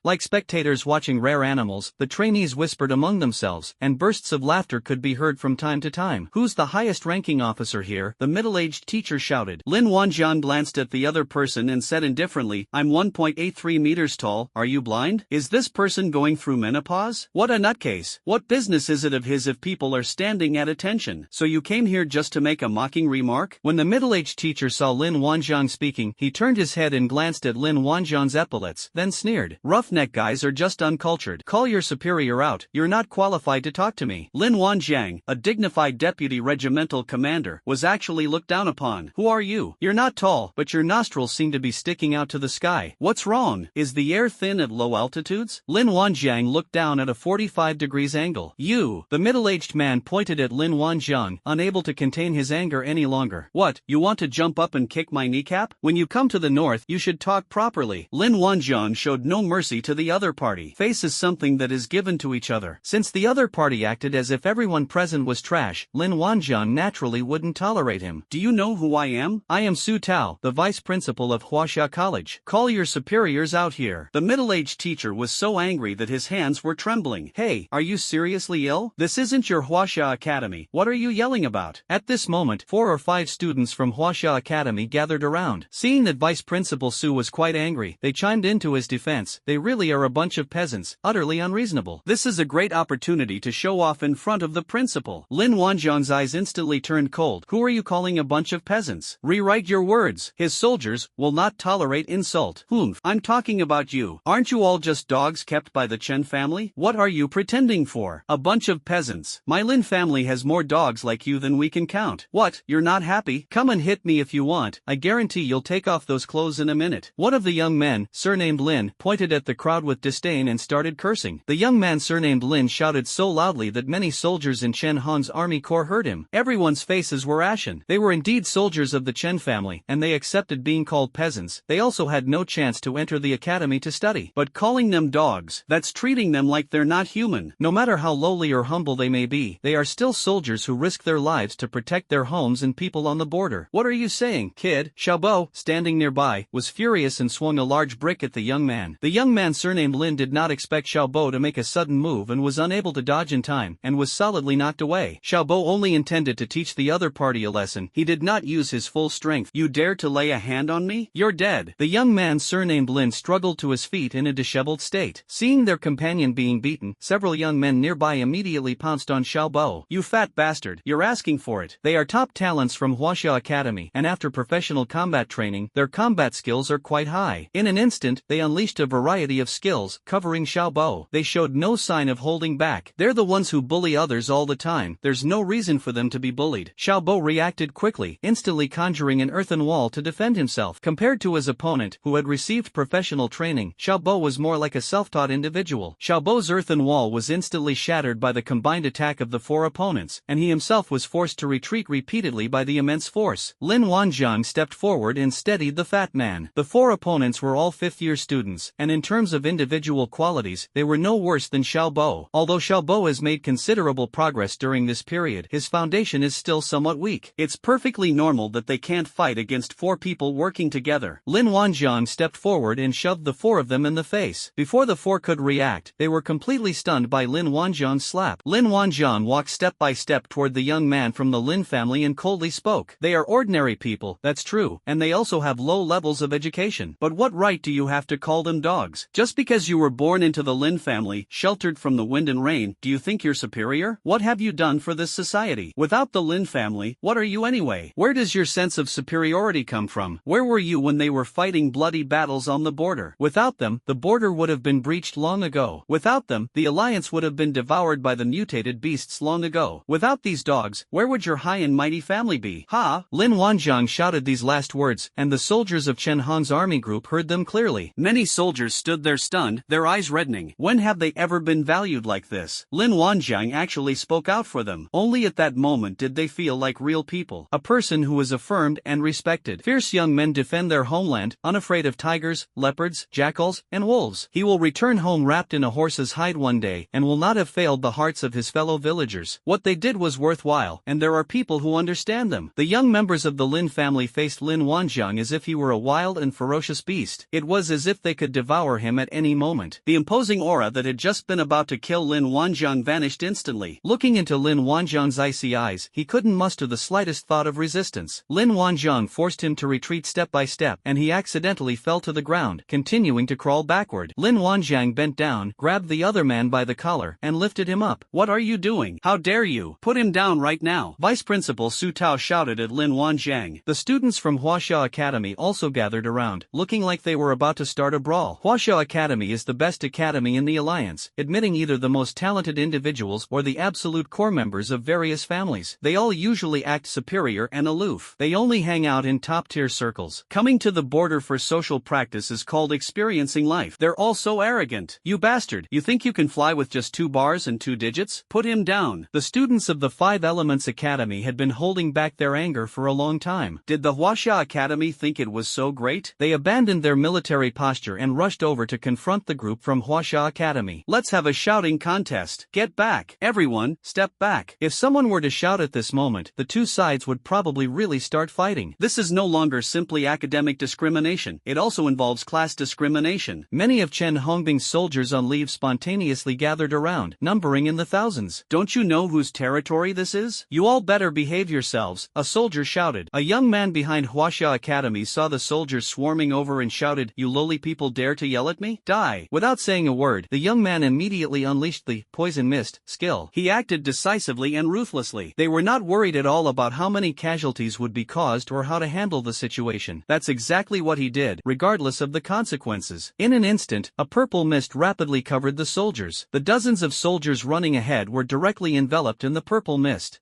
Like spectators watching rare animals, the trainees whispered among themselves, and bursts of laughter could be heard from time to time. Who's the highest-ranking officer here? The middle-aged teacher shouted. Lin Wanjian glanced at the other person and said indifferently, I'm 1.83 meters tall, are you blind? Is this person going through menopause? What a nutcase. What business is it of his if people are standing at attention? So you came here just to make a mocking remark? When the middle-aged teacher saw Lin Wanjian speaking, he turned his head and glanced at Lin Wanjian's epaulets, then sneered. Roughneck guys are just uncultured. Call your superior out, you're not qualified to talk to me. Lin Wanjiang, a dignified deputy regimental commander, was actually looked down upon. Who are you? You're not tall, but your nostrils seem to be sticking out to the sky. What's wrong? Is the air thin at low altitudes? Lin Wanjiang looked down at a 45 degrees angle. You! The middle-aged man pointed at Lin Wanjiang, unable to contain his anger any longer. What, you want to jump up and kick my kneecap? When you come to the north, you should talk properly. Lin Wanjiang showed no mercy to the other party. Face is something that is given to each other. Since the other party acted as if everyone present was trash, Lin Wanjiang naturally wouldn't tolerate him. Do you know who I am? I am Su Tao, the vice principal of Huaxia College. Call your superiors out here. The middle-aged teacher was so angry that his hands were trembling. Hey, are you seriously ill? This isn't your Huaxia Academy. What are you yelling about? At this moment, 4 or 5 students from Huaxia Academy gathered around. Seeing that Vice Principal Su was quite angry, they chimed in to his defense. They really are a bunch of peasants, utterly unreasonable. This is a great opportunity to show off in front of the principal. Lin Wanjiang's eyes instantly turned cold. Who are you calling a bunch of peasants? Rewrite your words. His soldiers will not tolerate insult. Humph, I'm talking about you. Aren't you all just dogs kept by the Chen family? What are you pretending for? A bunch of peasants. My Lin family has more dogs like you than we can count. What, you're not happy? Come and hit me if you want. I guarantee you'll take off those clothes in a minute. One of the young men, surnamed Lin, pointed at the crowd with disdain and started cursing. The young man surnamed Lin shouted so loudly that many soldiers in Chen Hong's army corps heard him. Everyone's faces were ashen. They were indeed soldiers of the Chen family, and they accepted being called peasants. They also had no chance to enter the academy to study. But calling them dogs, that's treating them like they're not human. No matter how lowly or humble they may be, they are still soldiers who risk their lives to protect their homes and people on the border. What are you saying, kid? Xiaobo, standing nearby, was furious and swung a large brick at the young man. The young man surnamed Lin did not expect Xiaobo to make a sudden move and was unable to dodge in time, and was solidly knocked away. Xiaobo only intended to teach the other party a lesson. He did not use his full strength. You dare to lay a hand on me? You're dead. The young man surnamed Lin struggled to his feet in a disheveled state. Seeing their companion being beaten, several young men nearby immediately pounced on Xiaobo. You fat bastard, you're asking for it. They are top talents from Huaxia Academy, and after professional combat training, their combat skills are quite high. In an instant, they unleashed a variety of skills, covering Xiaobo. They showed no sign of holding back. They're the ones who bully others all the time. There's no reason for them to be bullied. Xiaobo reacted quickly, instantly conjuring an earthen wall to defend himself. Compared to his opponent, who had received professional training, Xiaobo was more like a self-taught individual. Xiaobo's earthen wall was instantly shattered by the combined attack of the 4 opponents, and he himself was forced to retreat repeatedly by the immense force. Lin Wanjiang stepped forward and steadied the fat man. The 4 opponents were all 5th-year students, and in terms of individual qualities, they were no worse than Xiaobo. Although Xiaobo has made considerable progress during this period, his foundation is still somewhat weak. It's perfectly normal that they can't fight against 4 people working together. Lin Wanjiang stepped forward and shoved the 4 of them in the face. Before the 4 could react, they were completely stunned by Lin Wanjiang's slap. Lin Wanjiang walked step by step toward the young man from the Lin family and coldly spoke. They are ordinary people, that's true, and they also have low levels of education. But what right do you have to call them dogs? Just because you were born into the Lin family, sheltered from the wind and rain, do you think you're superior? What have you done for this society? Without the Lin family, what are you anyway? Where does your sense of superiority come from? Where were you when they were fighting bloody battles on the border? Without them, the border would have been breached long ago. Without them, the alliance would have been devoured by the mutated beasts long ago. Without these dogs, where would your high and mighty family be? Ha! Lin Wanjiang shouted these last words, and the soldiers of Chen Hong's army group heard them clearly. Many soldiers stood there stunned, their eyes reddening. When have they ever been valued like this? Lin Wanjiang actually spoke out for them. Only at that moment did they feel like real people. A person who is affirmed and respected. Fierce young men defend their homeland, unafraid of tigers, leopards, jackals, and wolves. He will return home wrapped in a horse's hide one day, and will not have failed the hearts of his fellow villagers. What they did was worthwhile, and there are people who understand them. The young members of the Lin family faced faced Lin Wanjiang as if he were a wild and ferocious beast. It was as if they could devour him at any moment. The imposing aura that had just been about to kill Lin Wanjiang vanished instantly. Looking into Lin Wanjiang's icy eyes, he couldn't muster the slightest thought of resistance. Lin Wanjiang forced him to retreat step by step, and he accidentally fell to the ground, continuing to crawl backward. Lin Wanjiang bent down, grabbed the other man by the collar, and lifted him up. "What are you doing? How dare you? Put him down right now!" Vice Principal Su Tao shouted at Lin Wanjiang. The students from Huaxia Academy also gathered around, looking like they were about to start a brawl. Huaxia Academy is the best academy in the alliance, admitting either the most talented individuals or the absolute core members of various families. They all usually act superior and aloof. They only hang out in top-tier circles. Coming to the border for social practice is called experiencing life. They're all so arrogant. "You bastard, you think you can fly with just 2 bars and 2 digits? Put him down." The students of the Five Elements Academy had been holding back their anger for a long time. Did the Huaxia Academy think it was so great? They abandoned their military posture and rushed over to confront the group from Huaxia Academy. "Let's have a shouting contest. Get back. Everyone, step back." If someone were to shout at this moment, the two sides would probably really start fighting. This is no longer simply academic discrimination. It also involves class discrimination. Many of Chen Hongbing's soldiers on leave spontaneously gathered around, numbering in the thousands. "Don't you know whose territory this is? You all better behave yourselves," a soldier shouted. A young man behind Huaxia Academy saw the soldiers swarming over and shouted, "You lowly people dare to yell at me? Die!" Without saying a word, the young man immediately unleashed the poison mist skill. He acted decisively and ruthlessly. They were not worried at all about how many casualties would be caused or how to handle the situation. That's exactly what he did, regardless of the consequences. In an instant, a purple mist rapidly covered the soldiers. The dozens of soldiers running ahead were directly enveloped in the purple mist.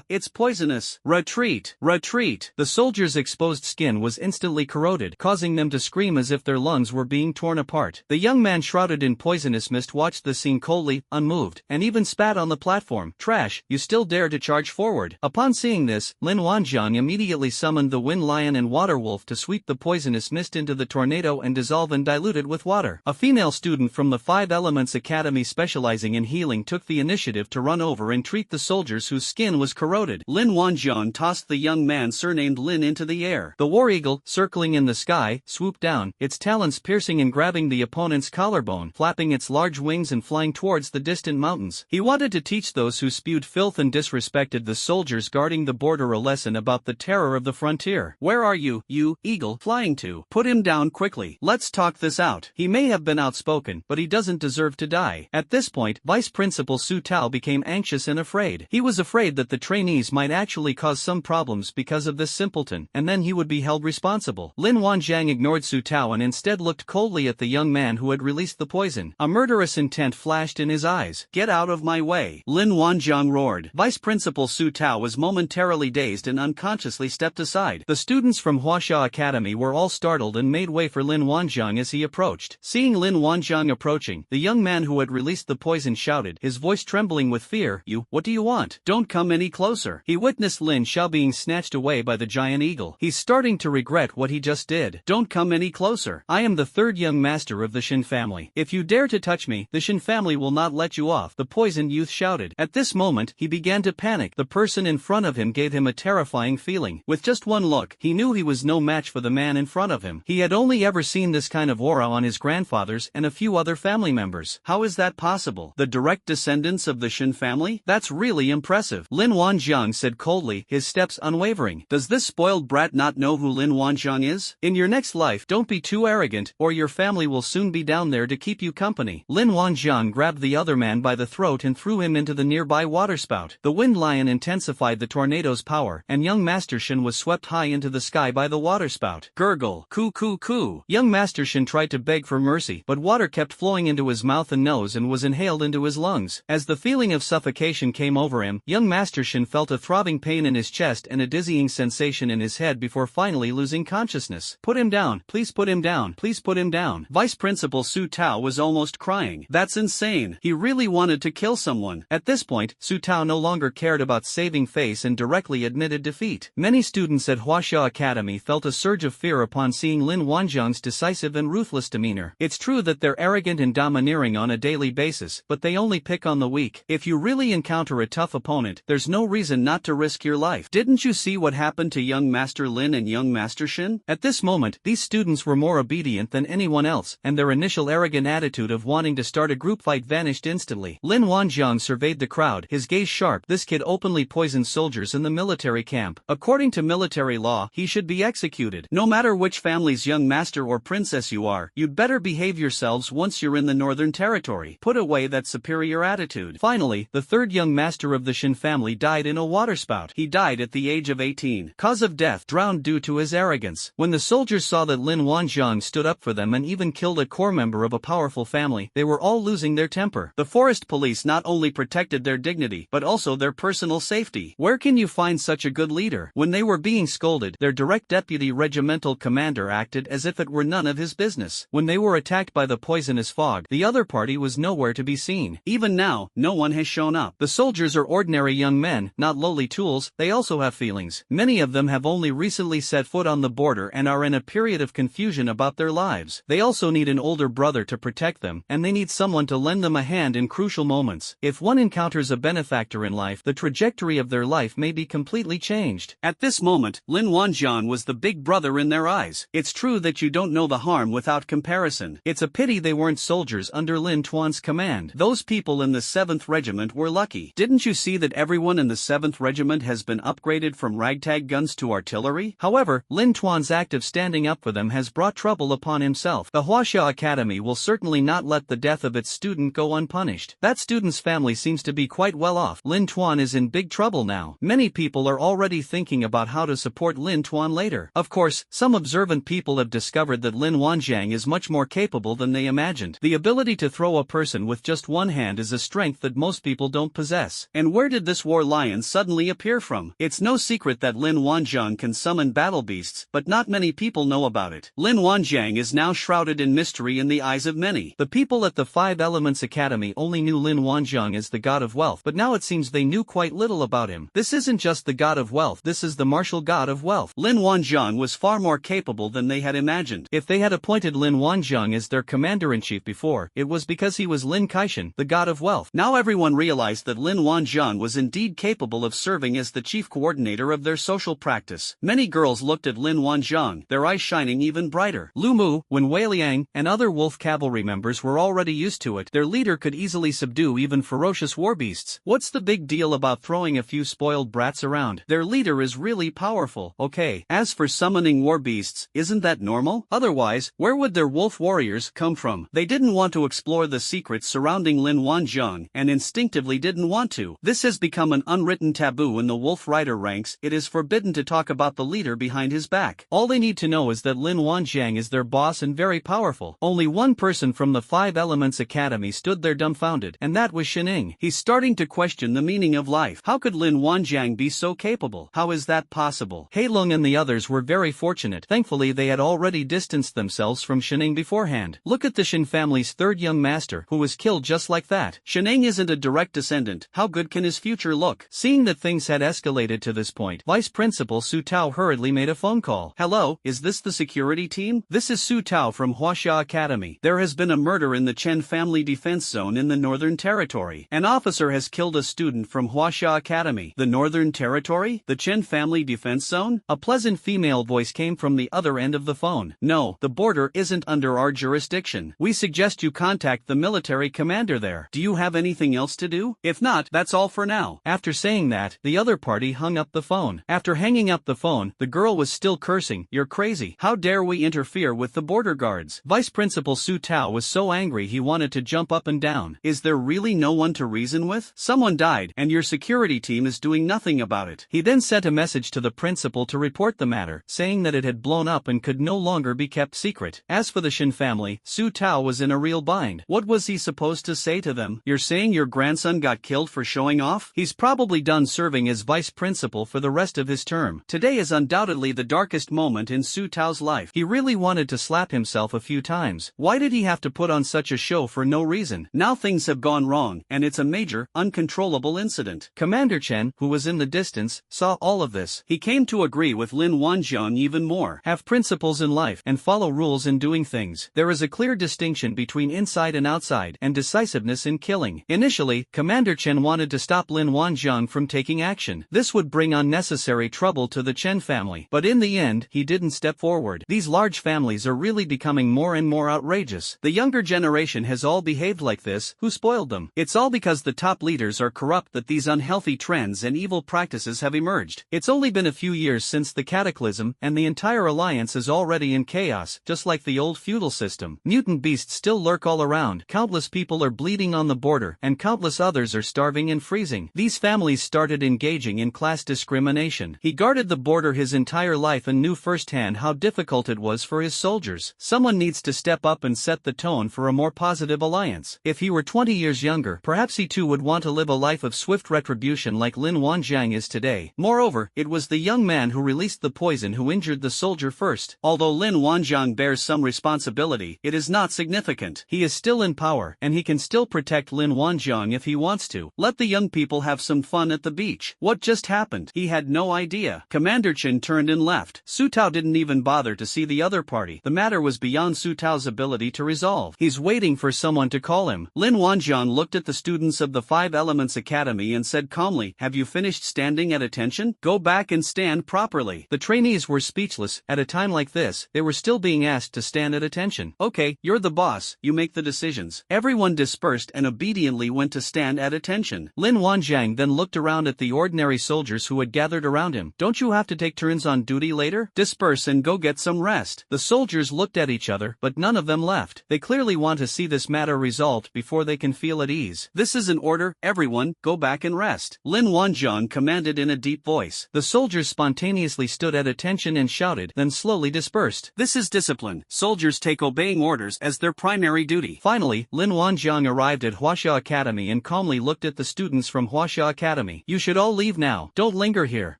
It's poisonous. Retreat! Retreat! The soldiers' exposed skin was instantly corroded, causing them to scream as if their lungs were being torn apart. The young man shrouded in poisonous mist watched the scene coldly, unmoved, and even spat on the platform. "Trash, you still dare to charge forward." Upon seeing this, Lin Wanjiang immediately summoned the Wind Lion and Water Wolf to sweep the poisonous mist into the tornado and dissolve and dilute it with water. A female student from the Five Elements Academy specializing in healing took the initiative to run over and treat the soldiers whose skin was corroded. Lin Wanjiang tossed the young man surnamed Lin into the air. The war eagle, circling in the sky, swooped down, its talons piercing and grabbing the opponent's collarbone, flapping its large wings and flying towards the distant mountains. He wanted to teach those who spewed filth and disrespected the soldiers guarding the border a lesson about the terror of the frontier. "Where are you, eagle, flying to? Put him down quickly. Let's talk this out. He may have been outspoken, but he doesn't deserve to die." At this point, Vice Principal Su Tao became anxious and afraid. He was afraid that the trainees might actually cause some problems because of this simpleton, and then he would be held responsible. Lin Wanjiang ignored Su Tao and instead looked coldly at the young man who had released the poison. A murderous intent flashed in his eyes. "Get out of my way!" Lin Wanjiang roared. Vice Principal Su Tao was momentarily dazed and unconsciously stepped aside. The students from Huaxia Academy were all startled and made way for Lin Wanjiang as he approached. Seeing Lin Wanjiang approaching, the young man who had released the poison shouted, his voice trembling with fear, What do you want? Don't come any closer." He witnessed Lin Xiao being snatched away by the giant eagle. He's starting to regret what he just did. "Don't come any closer. I am the third young master of the Shin family. If you dare to touch me, the Shin family will not let you off," the poisoned youth shouted. At this moment, he began to panic. The person in front of him gave him a terrifying feeling. With just one look, he knew he was no match for the man in front of him. He had only ever seen this kind of aura on his grandfathers and a few other family members. How is that possible? The direct descendants of the Shin family? That's really impressive. Lin Wanjiang said coldly, his steps unwavering. "Does this spoiled brat not know who Lin Wanjiang is? In your next life, don't be too arrogant, or your family will soon be down there to keep you company." Lin Wanjiang grabbed the other man by the throat and threw him into the nearby waterspout. The Wind Lion intensified the tornado's power, and young Master Shin was swept high into the sky by the waterspout. Gurgle, coo coo coo. Young Master Shin tried to beg for mercy, but water kept flowing into his mouth and nose and was inhaled into his lungs. As the feeling of suffocation came over him, young Master Shin felt a throbbing pain in his chest and a dizzying sensation in his head before finally losing consciousness. "Put him down, please put him down, please put him down." Vice Principal Su Tao was almost crying. That's insane. He really wanted to kill someone. At this point, Su Tao no longer cared about saving face and directly admitted defeat. Many students at Huaxia Academy felt a surge of fear upon seeing Lin Wanjiang's decisive and ruthless demeanor. It's true that they're arrogant and domineering on a daily basis, but they only pick on the weak. If you really encounter a tough opponent, there's no reason not to risk your life. Didn't you see what happened to young Master Lin and young Master Shin? At this moment, these students were more obedient than anyone else, and their initial arrogant attitude of wanting to start a group fight vanished instantly. Lin Wanjiang surveyed the crowd, his gaze sharp. This kid openly poisoned soldiers in the military camp. According to military law, he should be executed. No matter which family's young master or princess you are, you'd better behave yourselves once you're in the Northern Territory. Put away that superior attitude. Finally, the third young master of the Shin family died in a waterspout. He died at the age of 18. Cause of death: drowned due to his arrogance. When the soldiers saw that Lin Wanjiang stood up for them and even killed a core member of a powerful family, they were all losing their temper. The forest police not only protected their dignity, but also their personal safety. Where can you find such a good leader? When they were being scolded, their direct deputy regimental commander acted as if it were none of his business. When they were attacked by the poisonous fog, the other party was nowhere to be seen. Even now, no one has shown up. The soldiers are ordinary young men, not lowly tools. They also have feelings. Many of them have only recently set foot on the border and are in a period of confusion about their lives. They also need an older brother to protect them, and they need someone to lend them a hand in crucial moments. If one encounters a benefactor in life, the trajectory of their life may be completely changed. At this moment, Lin Wanjiang was the big brother in their eyes. It's true that you don't know the harm without comparison. It's a pity they weren't soldiers under Lin Tuan's command. Those people in the 7th Regiment were lucky. Didn't you see that everyone in the 7th Regiment has been upgraded from ragtag guns to artillery? However, Lin Tuan's act of standing up for them has brought trouble upon himself. The Huaxia Academy will certainly not let the death of its student go unpunished. That student's family seems to be quite well off. Lin Tuan is in big trouble now. Many people are already thinking about how to support Lin Tuan later. Of course, some observant people have discovered that Lin Wanjiang is much more capable than they imagined. The ability to throw a person with just one hand is a strength that most people don't possess. And where did this war lion suddenly appear from? It's no secret that Lin Wanjiang can summon battle beasts, but not many people know about it. Lin Wanjiang is now shrouded in mystery in the eyes of many. The people at the 5 Elements Academy only knew Lin Wanjiang as the god of wealth, but now it seems they knew quite little about him. This isn't just the god of wealth, this is the martial god of wealth. Lin Wanjiang was far more capable than they had imagined. If they had appointed Lin Wanjiang as their commander-in-chief before, it was because he was Lin Kaishan, the god of wealth. Now everyone realized that Lin Wanjiang was indeed capable of serving as the chief coordinator of their social practice. Many girls looked at Lin Wanjiang, their eyes shining even brighter. Lu Mu, Wen Weiliang, and other wolf cavalry members were already used to it. Their leader could easily subdue even ferocious war beasts. What's the big deal about throwing a few spoiled brats around? Their leader is really powerful. Okay, as for summoning war beasts, isn't that normal? Otherwise, where would their wolf warriors come from? They didn't want to explore the secrets surrounding Lin Wanjiang, and instinctively didn't want to. This has become an unwritten taboo in the wolf rider ranks. It is forbidden to talk about the leader behind his back. All they need to know is that Lin Wanjiang is their boss and very powerful. Only one person from the 5 Elements Academy stood there dumbfounded, and that was Shining. He's starting to question the meaning of life. How could Lin Wanjiang be so capable? How is that possible? Heilung and the others were very fortunate. Thankfully they had already distanced themselves from Shining beforehand. Look at the Shin family's 3rd young master, who was killed just like that. Shining isn't a direct descendant. How good can his future look? Seeing that things had escalated to this point, Vice Principal Su Tao hurriedly made a phone call. Hello, is this the security team? This is Su Tao from Huaxia Academy. There has been a murder in the Chen Family Defense Zone in the Northern Territory. An officer has killed a student from Huaxia Academy. The Northern Territory? The Chen Family Defense Zone? A pleasant female voice came from the other end of the phone. No, the border isn't under our jurisdiction. We suggest you contact the military commander there. Do you have anything else to do? If not, that's all for now. After saying that, the other party hung up the phone. After hanging up the phone, the girl was still cursing. You're crazy. How dare we interfere with the border guards? Vice Principal Su Tao was so angry he wanted to jump up and down. Is there really no one to reason with? Someone died, and your security team is doing nothing about it. He then sent a message to the principal to report the matter, saying that it had blown up and could no longer be kept secret. As for the Shin family, Su Tao was in a real bind. What was he supposed to say to them? You're saying your grandson got killed for showing off? He's probably done serving as vice principal for the rest of his term. Today is undoubtedly the darkest moment in Su Tao's life. He really wanted to slap himself a few times. Why did he have to put on such a show for no reason? Now things have gone wrong, and it's a major, uncontrollable incident. Commander Chen, who was in the distance, saw all of this. He came to agree with Lin Wanjiang even more. Have principles in life and follow rules in doing things. There is a clear distinction between inside and outside, and decisiveness in killing. Initially, Commander Chen wanted to stop Lin Wanjiang from taking action. This would bring unnecessary trouble equal to the Chen family. But in the end, he didn't step forward. These large families are really becoming more and more outrageous. The younger generation has all behaved like this. Who spoiled them? It's all because the top leaders are corrupt that these unhealthy trends and evil practices have emerged. It's only been a few years since the cataclysm, and the entire alliance is already in chaos, just like the old feudal system. Mutant beasts still lurk all around. Countless people are bleeding on the border, and countless others are starving and freezing. These families started engaging in class discrimination. He guarded the border his entire life and knew firsthand how difficult it was for his soldiers. Someone needs to step up and set the tone for a more positive alliance. If he were 20 years younger, perhaps he too would want to live a life of swift retribution like Lin Wanjiang is today. Moreover, it was the young man who released the poison who injured the soldier first. Although Lin Wanjiang bears some responsibility, it is not significant. He is still in power, and he can still protect Lin Wanjiang if he wants to. Let the young people have some fun at the beach. What just happened? He had no idea. Commander Chen turned and left. Su Tao didn't even bother to see the other party. The matter was beyond Su Tao's ability to resolve. He's waiting for someone to call him. Lin Wanjiang looked at the students of the Five Elements Academy and said calmly, "Have you finished standing at attention? Go back and stand properly." The trainees were speechless. At a time like this, they were still being asked to stand at attention. "Okay, you're the boss, you make the decisions." Everyone dispersed and obediently went to stand at attention. Lin Wanjiang then looked around at the ordinary soldiers who had gathered around him. "Don't you have to take turns on duty later? Disperse and go get some rest." The soldiers looked at each other, but none of them left. They clearly want to see this matter resolved before they can feel at ease. "This is an order, everyone, go back and rest," Lin Wanjiang commanded in a deep voice. The soldiers spontaneously stood at attention and shouted, then slowly dispersed. This is discipline. Soldiers take obeying orders as their primary duty. Finally, Lin Wanjiang arrived at Huaxia Academy and calmly looked at the students from Huaxia Academy. "You should all leave now. Don't linger here."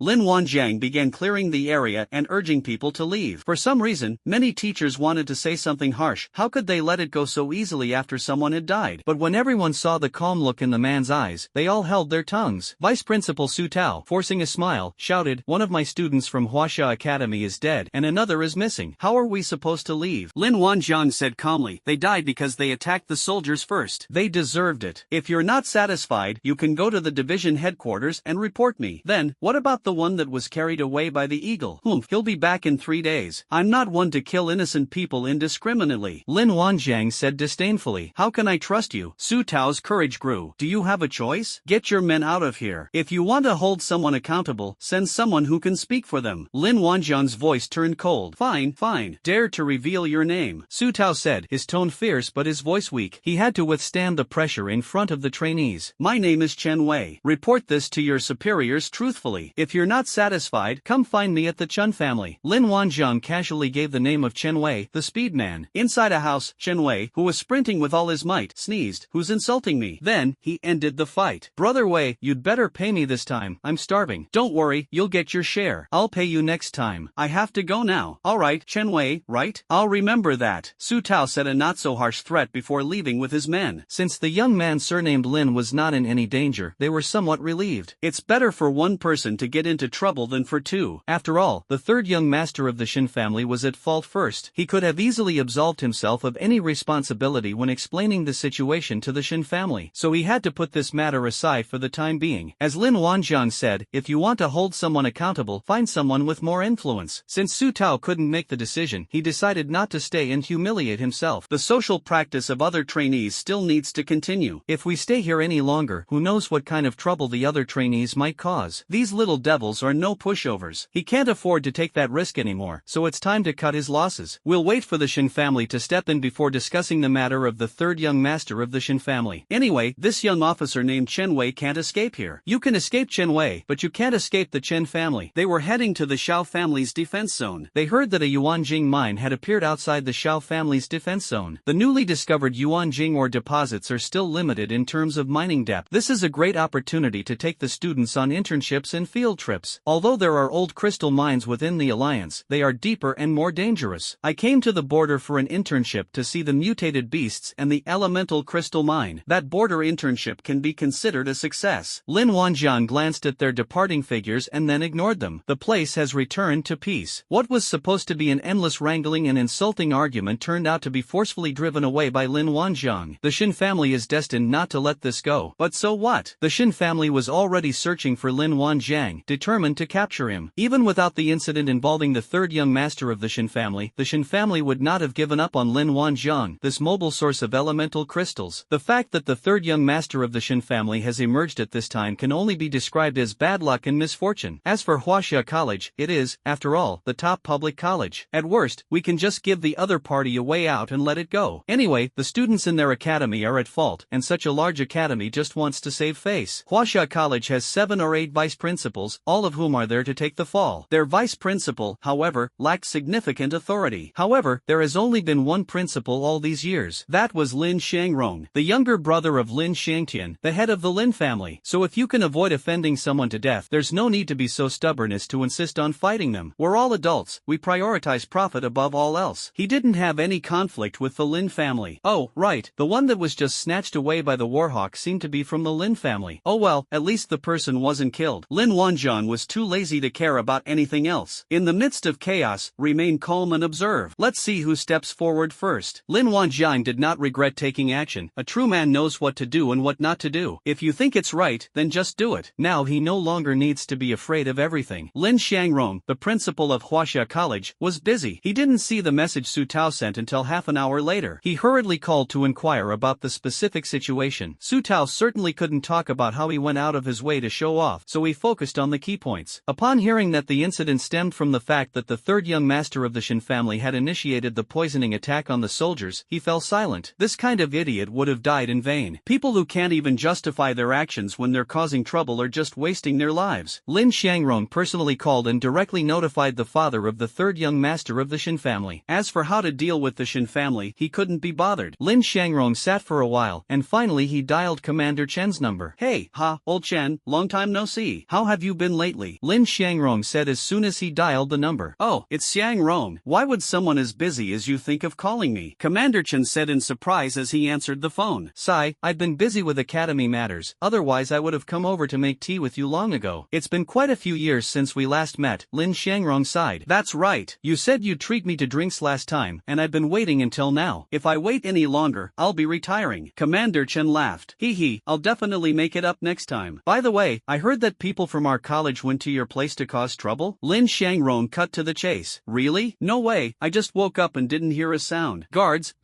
Lin Wanjiang began clearing the area and urging people to leave. For some reason, many teachers wanted to say something harsh. How could they let it go so easily after someone had died? But when everyone saw the calm look in the man's eyes, they all held their tongues. Vice Principal Su Tao, forcing a smile, shouted, "One of my students from Huaxia Academy is dead, and another is missing. How are we supposed to leave?" Lin Wanjiang said calmly, "They died because they attacked the soldiers first. They deserved it. If you're not satisfied, you can go to the division headquarters and report me." "Then, what about the one that was carried away by the eagle?" He'll be back in 3 days. I'm not one to kill innocent people indiscriminately," Lin Wanjiang said disdainfully. "How can I trust you?" Su Tao's courage grew. "Do you have a choice? Get your men out of here. If you want to hold someone accountable, send someone who can speak for them." Lin Wanjiang's voice turned cold. Fine. Dare to reveal your name," Su Tao said, his tone fierce but his voice weak. He had to withstand the pressure in front of the trainees. "My name is Chen Wei. Report this to your superiors truthfully. If you're not satisfied, come find me at the Chen family." Lin Wanjiang casually gave the name of Chen Wei, the speed man. Inside a house, Chen Wei, who was sprinting with all his might, sneezed. "Who's insulting me?" Then, he ended the fight. "Brother Wei, you'd better pay me this time. I'm starving." "Don't worry, you'll get your share. I'll pay you next time. I have to go now." "Alright, Chen Wei, right? I'll remember that." Su Tao said a not-so-harsh threat before leaving with his men. Since the young man surnamed Lin was not in any danger, they were somewhat relieved. It's better for one person to get into trouble than for two. After all, the third young master of the Shin family was at fault first. He could have easily absolved himself of any responsibility when explaining the situation to the Shin family, so he had to put this matter aside for the time being. As Lin Wanjiang said, if you want to hold someone accountable, find someone with more influence. Since Su Tao couldn't make the decision, he decided not to stay and humiliate himself. The social practice of other trainees still needs to continue. If we stay here any longer, who knows what kind of trouble the other trainees might cause. These little devils are no pushovers. He can't afford to take that risk anymore, so it's time to cut his losses. We'll wait for the Shin family to step in before discussing the matter of the third young master of the Shin family. Anyway, this young officer named Chen Wei can't escape here. You can escape Chen Wei, but you can't escape the Chen family. They were heading to the Xiao family's defense zone. They heard that a Yuanjing mine had appeared outside the Xiao family's defense zone. The newly discovered Yuanjing ore deposits are still limited in terms of mining depth. This is a great opportunity to take the students on internships and field trips. Although there are old crystal mines within the alliance, they are deeper and more dangerous. I came to the border for an internship to see the mutated beasts and the elemental crystal mine. That border internship can be considered a success. Lin Wanjiang glanced at their departing figures and then ignored them. The place has returned to peace. What was supposed to be an endless wrangling and insulting argument turned out to be forcefully driven away by Lin Wanjiang. The Shin family is destined not to let this go. But so what? The Shin family was already searching for Lin Wanjiang, determined to capture him. Even without the incident involving the third young master of the Shin family would not have given up on Lin Wanjiang, this mobile source of elemental crystals. The fact that the third young master of the Shin family has emerged at this time can only be described as bad luck and misfortune. As for Huaxia College, it is, after all, the top public college. At worst, we can just give the other party a way out and let it go. Anyway, the students in their academy are at fault, and such a large academy just wants to save face. Huaxia College has 7 or 8 vice principals, all of whom are there to take the fall. Their vice principal, however, lacked significant authority. However, there has only been one principal all these years. That was Lin Xiangrong, the younger brother of Lin Xiangtian, the head of the Lin family. So if you can avoid offending someone to death, there's no need to be so stubborn as to insist on fighting them. We're all adults, we prioritize profit above all else. He didn't have any conflict with the Lin family. Oh, right, the one that was just snatched away by the Warhawk seemed to be from the Lin family. Oh well, at least the person wasn't killed. Lin Wanjian was too lazy to care about anything else. In the midst of chaos, remain calm and observe. Let's see who steps forward first. Lin Wanjian did not regret taking action. A true man knows what to do and what not to do. If you think it's right, then just do it. Now he no longer needs to be afraid of everything. Lin Xiangrong, the principal of Huaxia College, was busy. He didn't see the message Su Tao sent until half an hour later. He hurriedly called to inquire about the specific situation. Su Tao certainly couldn't talk about how he went out of his way to show off, so he focused on the key points. Upon hearing that the incident stemmed from the fact that the third young master of the Shin family had initiated the poisoning attack on the soldiers, he fell silent. This kind of idiot would have died in vain. People who can't even justify their actions when they're causing trouble are just wasting their lives. Lin Xiangrong personally called and directly notified the father of the third young master of the Shin family. As for how to deal with the Shin family, he couldn't be bothered. Lin Xiangrong sat for a while, and finally he dialed Commander Chen's number. Hey, old Chen, long time no see. How have you been lately? Lin Xiangrong said as soon as he dialed the number. Oh, it's Xiangrong. Why would someone as busy as you think of calling me? Commander Chen said in surprise as he answered the phone. Sigh, I've been busy with academy matters, otherwise I would have come over to make tea with you long ago. It's been quite a few years since we last met. Lin Xiangrong sighed. That's right. You said you'd treat me to drinks last time, and I've been waiting until now. If I wait any longer, I'll be retiring. Commander Chen laughed. Hee, I'll definitely make it up next time. By the way, I heard that people from our college went to your place to cause trouble? Lin Xiangrong cut to the chase. Really? No way, I just woke up and didn't hear a sound. Guards!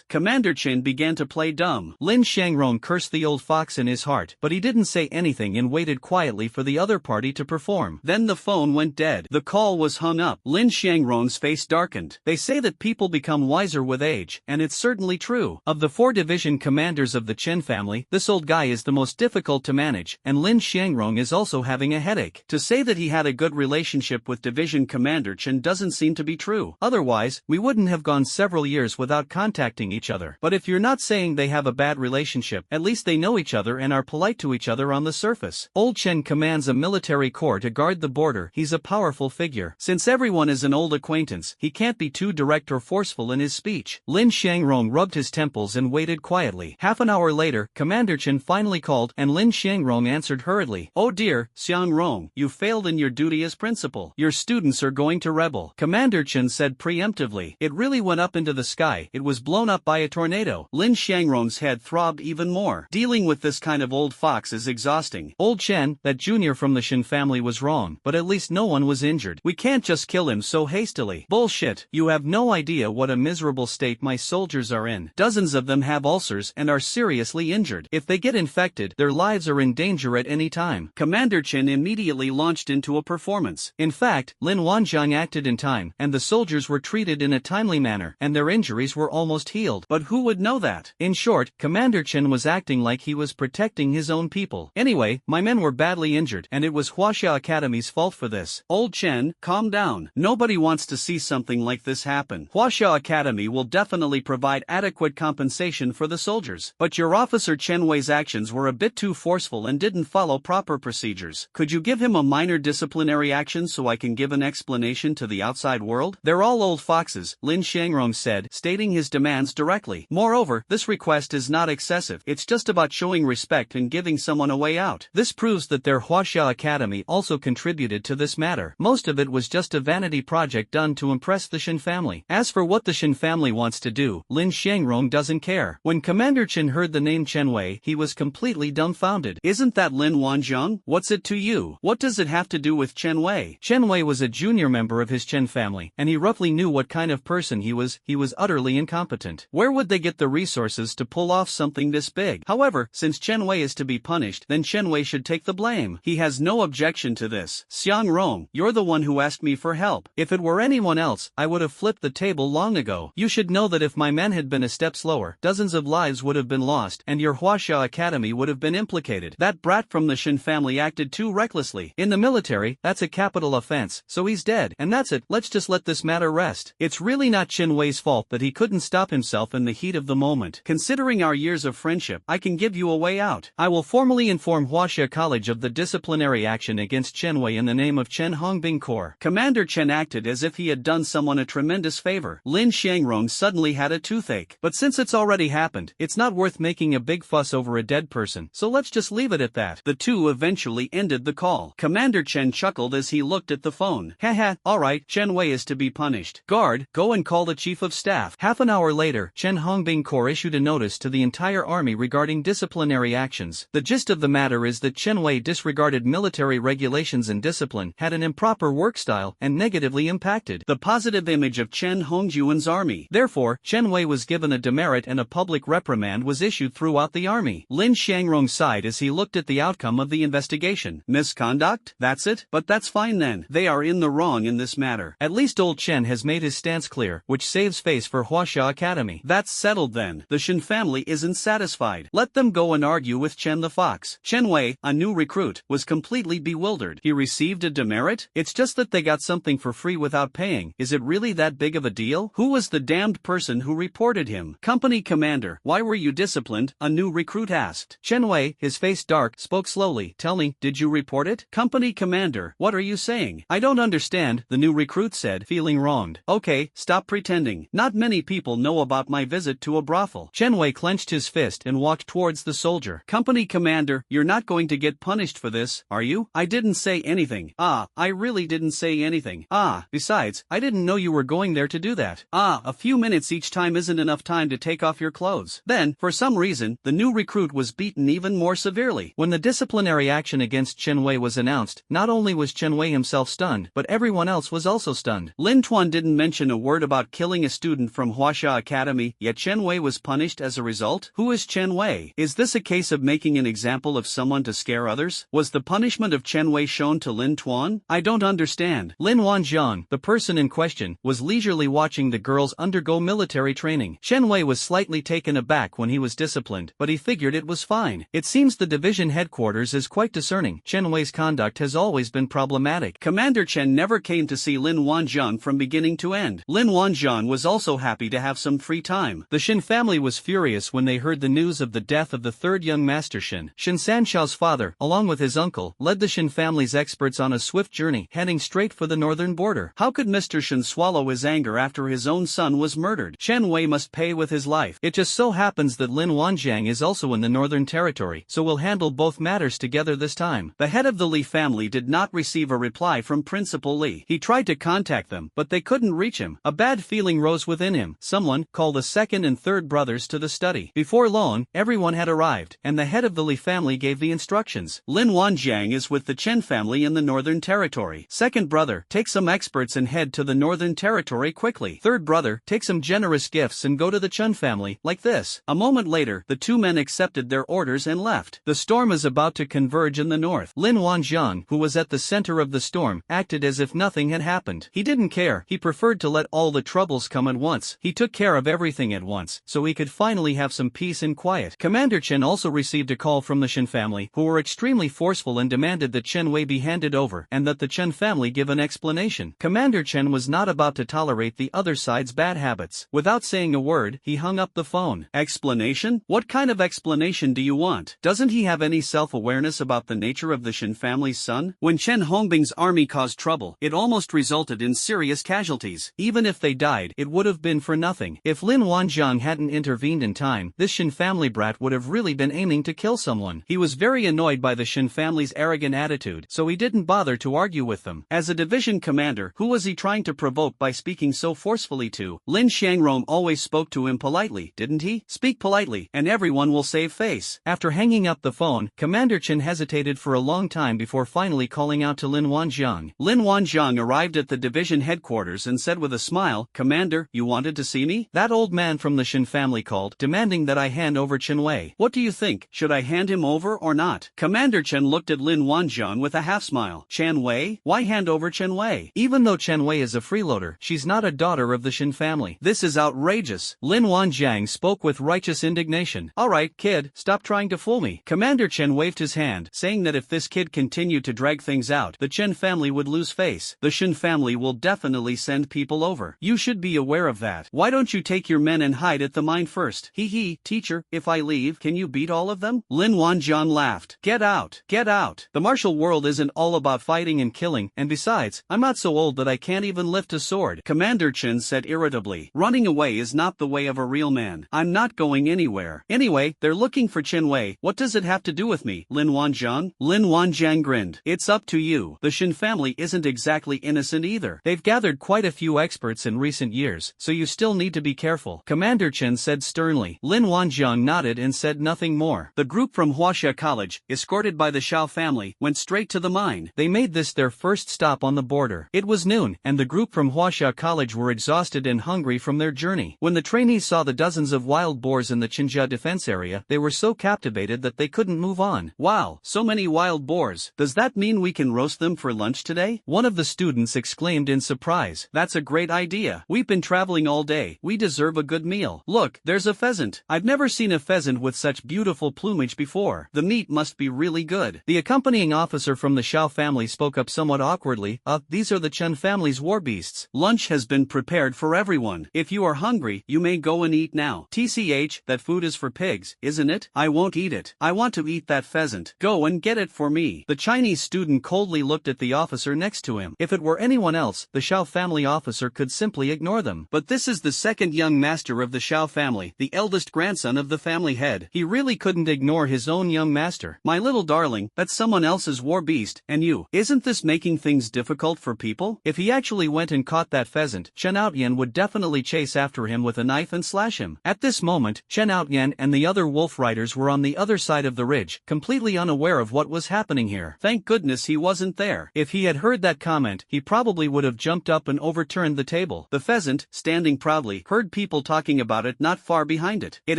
Commander Chen began to play dumb. Lin Xiangrong cursed the old fox in his heart, but he didn't say anything and waited quietly for the other party to perform. Then the phone went dead. The call was hung up. Lin Xiangrong's face darkened. They say that people become wiser with age, and it's certainly true. Of the 4 division commanders of the Chen family, this old guy is the most difficult to manage, and Lin Xiangrong is also having a headache. To say that he had a good relationship with Division Commander Chen doesn't seem to be true. Otherwise, we wouldn't have gone several years without contacting each other. But if you're not saying they have a bad relationship, at least they know each other and are polite to each other on the surface. Old Chen commands a military corps to guard the border. He's a powerful figure. Since everyone is an old acquaintance, he can't be too direct or forceful in his speech. Lin Xiangrong rubbed his temples and waited quietly. Half an hour later, Commander Chen finally called, and Lin Xiangrong answered hurriedly. Oh dear, Xiangrong, you failed in your duty as principal. Your students are going to rebel. Commander Chen said preemptively. It really went up into the sky. It was blown up by a tornado. Lin Xiangrong's head throbbed even more. Dealing with this kind of old fox is exhausting. Old Chen, that junior from the Shin family was wrong, but at least no one was injured. We can't just kill him so hastily. Bullshit. You have no idea what a miserable state my soldiers are in. Dozens of them have ulcers and are seriously injured. If they get infected, their lives are in danger at any time. Commander Chen immediately launched into a performance. In fact, Lin Wanjiang acted in time, and the soldiers were treated in a timely manner, and their injuries were almost healed. But who would know that? In short, Commander Chen was acting like he was protecting his own people. Anyway, my men were badly injured, and it was Huaxia Academy's fault for this. Old Chen, calm down. Nobody wants to see something like this happen. Huaxia Academy will definitely provide adequate compensation for the soldiers. But your officer Chen Wei's actions were a bit too forceful and didn't follow proper procedures. Could you give him a minor disciplinary action so I can give an explanation to the outside world? They're all old foxes, Lin Xiangrong said, stating his demands directly. Moreover, this request is not excessive. It's just about showing respect and giving someone a way out. This proves that their Huaxia Academy also contributed to this matter. Most of it was just a vanity project done to impress the Shin family. As for what the Shin family wants to do, Lin Xiangrong doesn't care. When Commander Chen heard the name Chen Wei, he was completely dumbfounded. Isn't that Lin Wanjiang? What's it to you? What does it it have to do with Chen Wei? Chen Wei was a junior member of his Chen family, and he roughly knew what kind of person he was. He was utterly incompetent. Where would they get the resources to pull off something this big? However, since Chen Wei is to be punished, then Chen Wei should take the blame. He has no objection to this. Xiang Rong, you're the one who asked me for help. If it were anyone else, I would have flipped the table long ago. You should know that if my men had been a step slower, dozens of lives would have been lost, and your Huaxia Academy would have been implicated. That brat from the Shin family acted too recklessly. In the military, that's a capital offense, so he's dead. And that's it, let's just let this matter rest. It's really not Chen Wei's fault that he couldn't stop himself in the heat of the moment. Considering our years of friendship, I can give you a way out. I will formally inform Huaxia College of the disciplinary action against Chen Wei in the name of Chen Hongbing Corps. Commander Chen acted as if he had done someone a tremendous favor. Lin Xiangrong suddenly had a toothache. But since it's already happened, it's not worth making a big fuss over a dead person, so let's just leave it at that. The two eventually ended the call. Commander Chen chuckled as he looked at the phone. Haha, alright, Chen Wei is to be punished. Guard, go and call the chief of staff. Half an hour later, Chen Hongbing Corps issued a notice to the entire army regarding disciplinary actions. The gist of the matter is that Chen Wei disregarded military regulations and discipline, had an improper work style, and negatively impacted the positive image of Chen Hongjuan's army. Therefore, Chen Wei was given a demerit and a public reprimand was issued throughout the army. Lin Xiangrong sighed as he looked at the outcome of the investigation. Misconduct? That's it? But that's fine then. They are in the wrong in this matter. At least old Chen has made his stance clear, which saves face for Huaxia Academy. That's settled then. The Shin family isn't satisfied. Let them go and argue with Chen the Fox. Chen Wei, a new recruit, was completely bewildered. He received a demerit? It's just that they got something for free without paying. Is it really that big of a deal? Who was the damned person who reported him? Company commander, why were you disciplined? A new recruit asked. Chen Wei, his face dark, spoke slowly. Tell me, did you report it? Company commander, what are you saying? I don't understand, the new recruit said, feeling wronged. Okay, stop pretending. Not many people know about my visit to a brothel. Chen Wei clenched his fist and walked towards the soldier. Company commander, you're not going to get punished for this, are you? I didn't say anything. I really didn't say anything. Besides, I didn't know you were going there to do that. A few minutes each time isn't enough time to take off your clothes. Then, for some reason, the new recruit was beaten even more severely. When the disciplinary action against Chen Wei was announced, not only was Chen Wei himself stunned, but everyone else was also stunned. Lin Tuan didn't mention a word about killing a student from Huaxia Academy, yet Chen Wei was punished as a result? Who is Chen Wei? Is this a case of making an example of someone to scare others? Was the punishment of Chen Wei shown to Lin Tuan? I don't understand. Lin Wanjiang, the person in question, was leisurely watching the girls undergo military training. Chen Wei was slightly taken aback when he was disciplined, but he figured it was fine. It seems the division headquarters is quite discerning. Chen Wei's conduct has always been problematic. Commander Chen never came to see Lin Wanjiang from beginning to end. Lin Wanjiang was also happy to have some free time. The Shin family was furious when they heard the news of the death of the third young master Shin. Shin Sanchao's father, along with his uncle, led the Shin family's experts on a swift journey, heading straight for the northern border. How could Mr. Shin swallow his anger after his own son was murdered? Chen Wei must pay with his life. It just so happens that Lin Wanjiang is also in the northern territory, so we'll handle both matters together this time. The head of the Li family did not receive a reply from Principal Li. He tried to contact them, but they couldn't reach him. A bad feeling rose within him. Someone, call the second and third brothers to the study. Before long, everyone had arrived, and the head of the Li family gave the instructions. Lin Wanjiang is with the Chen family in the northern territory. Second brother, take some experts and head to the northern territory quickly. Third brother, take some generous gifts and go to the Chen family, like this. A moment later, the two men accepted their orders and left. The storm is about to converge in the north. Lin Wanjiang, who was at the center of the storm, acted as if nothing had happened. He didn't care. He preferred to let all the troubles come at once. He took care of everything at once, so he could finally have some peace and quiet. Commander Chen also received a call from the Shin family, who were extremely forceful and demanded that Chen Wei be handed over, and that the Chen family give an explanation. Commander Chen was not about to tolerate the other side's bad habits. Without saying a word, he hung up the phone. Explanation? What kind of explanation do you want? Doesn't he have any self-awareness about the nature of the Shin family's son? When Chen Hongbing's army caused trouble, it almost resulted in serious casualties. Even if they died, it would have been for nothing. If Lin Wanjiang hadn't intervened in time, this Shin family brat would have really been aiming to kill someone. He was very annoyed by the Shin family's arrogant attitude, so he didn't bother to argue with them. As a division commander, who was he trying to provoke by speaking so forcefully to? Lin Xiangrong always spoke to him politely, didn't he? Speak politely, and everyone will save face. After hanging up the phone, Commander Chen hesitated for a long time before finally calling out to Lin Wanjiang. Lin Wanjiang arrived at the division headquarters and said with a smile, "Commander, you wanted to see me?" That old man from the Shin family called, demanding that I hand over Chen Wei. "What do you think, should I hand him over or not?" Commander Chen looked at Lin Wanjiang with a half-smile. "Chen Wei? Why hand over Chen Wei? Even though Chen Wei is a freeloader, she's not a daughter of the Shin family. This is outrageous." Lin Wanjiang spoke with righteous indignation. "Alright, kid, stop trying to fool me." Commander Chen waved his hand, saying that if this kid continued to drag things out, the Chen family would lose face. The Shin family will definitely send people over. You should be aware of that. Why don't you take your men and hide at the mine first? Hee, teacher, if I leave, can you beat all of them? Lin Wanjiang laughed. Get out, get out. The martial world isn't all about fighting and killing, and besides, I'm not so old that I can't even lift a sword. Commander Chen said irritably. Running away is not the way of a real man. I'm not going anywhere. Anyway, they're looking for Chen Wei. What does it have to do with me, Lin Wanjiang? Lin Wanjiang grinned. It's up to you. The Shin family isn't exactly innocent either. They've gathered quite a few experts in recent years, so you still need to be careful. Commander Chen said sternly. Lin Wanjiang nodded and said nothing more. The group from Huaxia College, escorted by the Shao family, went straight to the mine. They made this their first stop on the border. It was noon, and the group from Huaxia College were exhausted and hungry from their journey. When the trainees saw the dozens of wild boars in the Qinjia defense area, they were so captivated that they couldn't move on. Wow, so many wild boars. Does that mean we can roast them for lunch today? One of the students exclaimed in surprise. That's a great idea. We've been traveling all day. We deserve a good meal. Look, there's a pheasant. I've never seen a pheasant with such beautiful plumage before. The meat must be really good. The accompanying officer from the Shao family spoke up somewhat awkwardly. These are the Chen family's war beasts. Lunch has been prepared for everyone. If you are hungry, you may go and eat now. TCH, that food is for pigs, isn't it? I won't eat it. I want to eat that pheasant. Go and get it for me. The Chinese student coldly looked at the officer next to him. If it were anyone else, the Shao family officer could simply ignore them. But this is the second young master of the Shao family, the eldest grandson of the family head. He really couldn't ignore his own young master. My little darling, that's someone else's war beast, and you. Isn't this making things difficult for people? If he actually went and caught that pheasant, Chen Outyan would definitely chase after him with a knife and slash him. At this moment, Chen Outyan and the other wolf riders were on the other side of the ridge, completely unaware of what was happening here. Thank goodness he wasn't there. If he had heard that comment, he probably would have jumped up and overturned the table. The pheasant, standing proudly, heard people talking about it not far behind it. It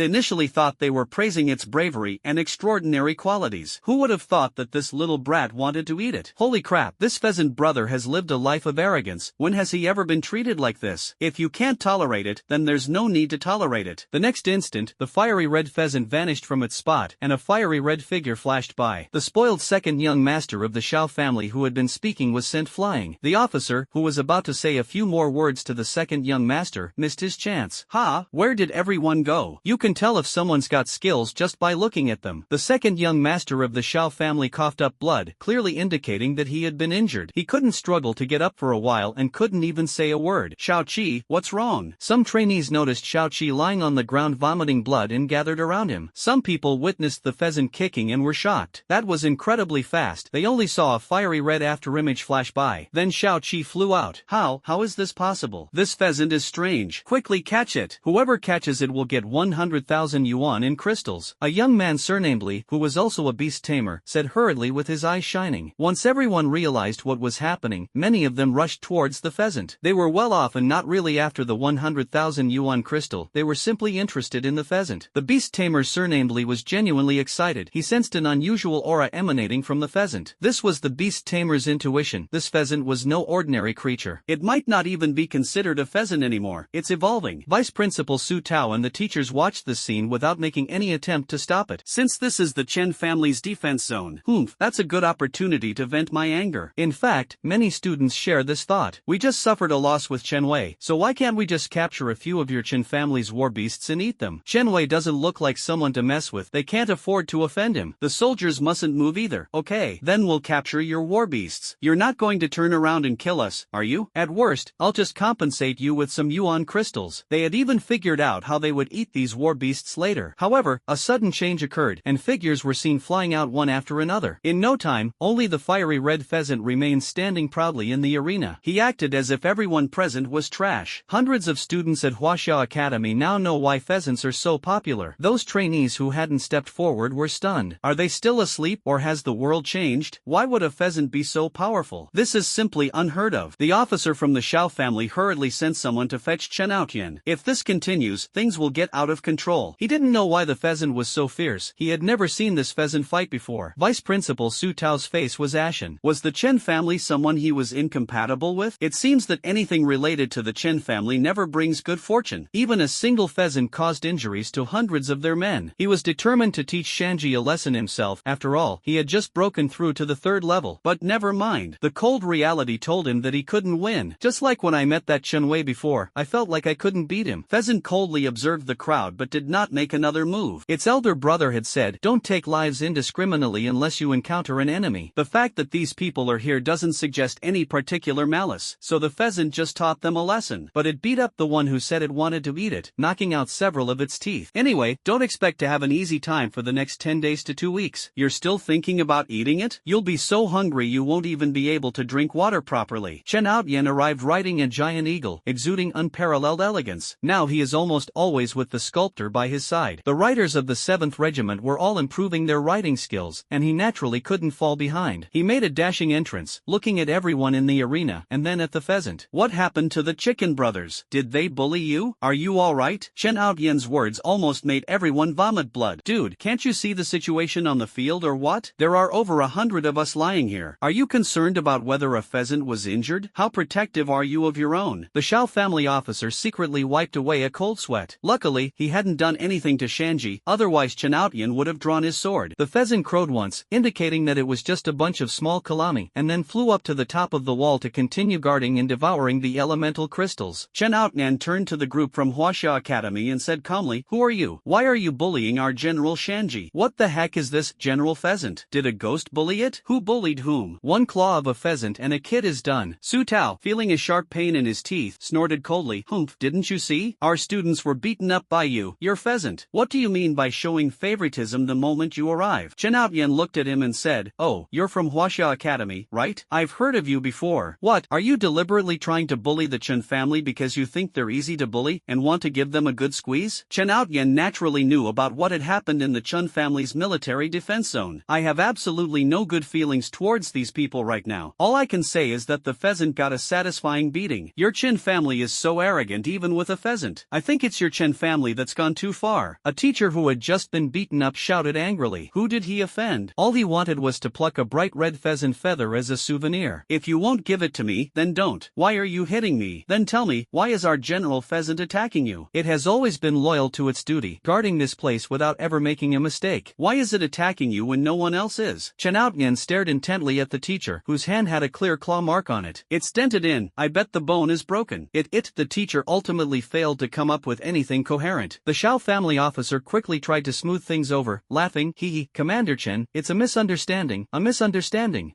initially thought they were praising its bravery and extraordinary qualities. Who would have thought that this little brat wanted to eat it? Holy crap, this pheasant brother has lived a life of arrogance. When has he ever been treated like this? If you can't tolerate it, then there's no need to tolerate it. The next instant, the fiery red pheasant vanished from its spot, and a fiery red figure flashed by. The spoiled second young master of the Shao family who had been speaking was sent flying. The officer, who was about to say a few more words to the second young master, missed his chance. Where did everyone go? You can tell if someone's got skills just by looking at them. The second young master of the Shao family coughed up blood, clearly indicating that he had been injured. He couldn't struggle to get up for a while and couldn't even say a word. Shao Qi, what's wrong? Some trainees noticed Shao Qi lying on the ground vomiting blood and gathered around him. Some people witnessed the pheasant kicking and were shocked. That was incredibly fast. They only saw a fiery red afterimage flash by. Then Shao Qi flew out. How is this possible? This pheasant is strange. Quickly catch it. Whoever catches it will get 100,000 yuan in crystals. A young man surnamed Li, who was also a beast tamer, said hurriedly with his eyes shining. Once everyone realized what was happening, many of them rushed towards the pheasant. They were well off and not really after the 100,000 yuan crystal. They were simply interested in the pheasant. The beast tamer surnamed Li was genuinely excited. He sensed an unusual aura emanating from the pheasant. This was the beast tamer's intuition. This pheasant was no ordinary creature. It might not even be considered a pheasant anymore. It's evolving. Vice Principal Su Tao and the teachers watched this scene without making any attempt to stop it. Since this is the Chen family's defense zone, that's a good opportunity to vent my anger. In fact, many students share this thought. We just suffered a loss with Chen Wei, so why can't we just capture a few of your Chen family's war beasts and eat them? Chen Wei doesn't look like someone to mess with. They can't afford to offend him. The soldiers mustn't move either. Okay, then we'll capture your war beasts. You're not going to turn around and kill us, are you? At worst, I'll just compensate you with some yuan crystals. They had even figured out how they would eat these war beasts later. However, a sudden change occurred, and figures were seen flying out one after another. In no time, only the fiery red pheasant remained standing proudly in the arena. He acted as if everyone present was trash. Hundreds of students at Huaxia Academy now know why pheasants are so popular. Those trainees who hadn't stepped forward were stunned. Are they still asleep, or has the world changed? changed. Why would a pheasant be so powerful? This is simply unheard of. The officer from the Xiao family hurriedly sent someone to fetch Chen Outyan. If this continues, things will get out of control. He didn't know why the pheasant was so fierce. He had never seen this pheasant fight before. Vice Principal Su Tao's face was ashen. Was the Chen family someone he was incompatible with? It seems that anything related to the Chen family never brings good fortune. Even a single pheasant caused injuries to hundreds of their men. He was determined to teach Shanji a lesson himself. After all, he had just broken through to the 3rd level. But never mind. The cold reality told him that he couldn't win. Just like when I met that Chen Wei before, I felt like I couldn't beat him. Pheasant coldly observed the crowd but did not make another move. Its elder brother had said, "Don't take lives indiscriminately unless you encounter an enemy." The fact that these people are here doesn't suggest any particular malice, so the pheasant just taught them a lesson. But it beat up the one who said it wanted to eat it, knocking out several of its teeth. Anyway, don't expect to have an easy time for the next 10 days to 2 weeks. You're still thinking about eating it? You'll be so hungry you won't even be able to drink water properly. Chen Outyan arrived riding a giant eagle, exuding unparalleled elegance. Now he is almost always with the sculptor by his side. The riders of the 7th Regiment were all improving their riding skills, and he naturally couldn't fall behind. He made a dashing entrance, looking at everyone in the arena, and then at the pheasant. "What happened to the chicken brothers? Did they bully you? Are you alright?" Chen Outyan's words almost made everyone vomit blood. "Dude, can't you see the situation on the field or what? There are over 100 of us lying here. Are you concerned about whether a pheasant was injured? How protective are you of your own?" The Xiao family officer secretly wiped away a cold sweat. Luckily, he hadn't done anything to Shanji, otherwise Chen Outyan would have drawn his sword. The pheasant crowed once, indicating that it was just a bunch of small kalami, and then flew up to the top of the wall to continue guarding and devouring the elemental crystals. Chen Outyan turned to the group from Huaxia Academy and said calmly, "Who are you? Why are you bullying our General Shanji? What the heck is this General Pheasant? Did a ghost bully it? Who bullied whom? One claw of a pheasant and a kid is done." Su Tao, feeling a sharp pain in his teeth, snorted coldly, "Humph, didn't you see? Our students were beaten up by you, your pheasant. What do you mean by showing favoritism the moment you arrive?" Chen Outyan looked at him and said, "Oh, you're from Huaxia Academy, right? I've heard of you before. What, are you deliberately trying to bully the Chen family because you think they're easy to bully and want to give them a good squeeze?" Chen Outyan naturally knew about what had happened in the Chen family's military defense zone. "I have absolutely no good feelings towards these people right now. All I can say is that the pheasant got a satisfying beating. Your Chen family is so arrogant even with a pheasant. I think it's your Chen family that's gone too far." A teacher who had just been beaten up shouted angrily. Who did he offend? All he wanted was to pluck a bright red pheasant feather as a souvenir. "If you won't give it to me, then don't. Why are you hitting me? Then tell me, why is our General Pheasant attacking you? It has always been loyal to its duty, guarding this place without ever making a mistake. Why is it attacking you when no one else is?" Chen Outyan stared intently at the teacher, whose hand had a clear claw mark on it. "It's dented in. I bet the bone is broken." The teacher ultimately failed to come up with anything coherent. The Xiao family officer quickly tried to smooth things over, laughing, Commander Chen, it's a misunderstanding.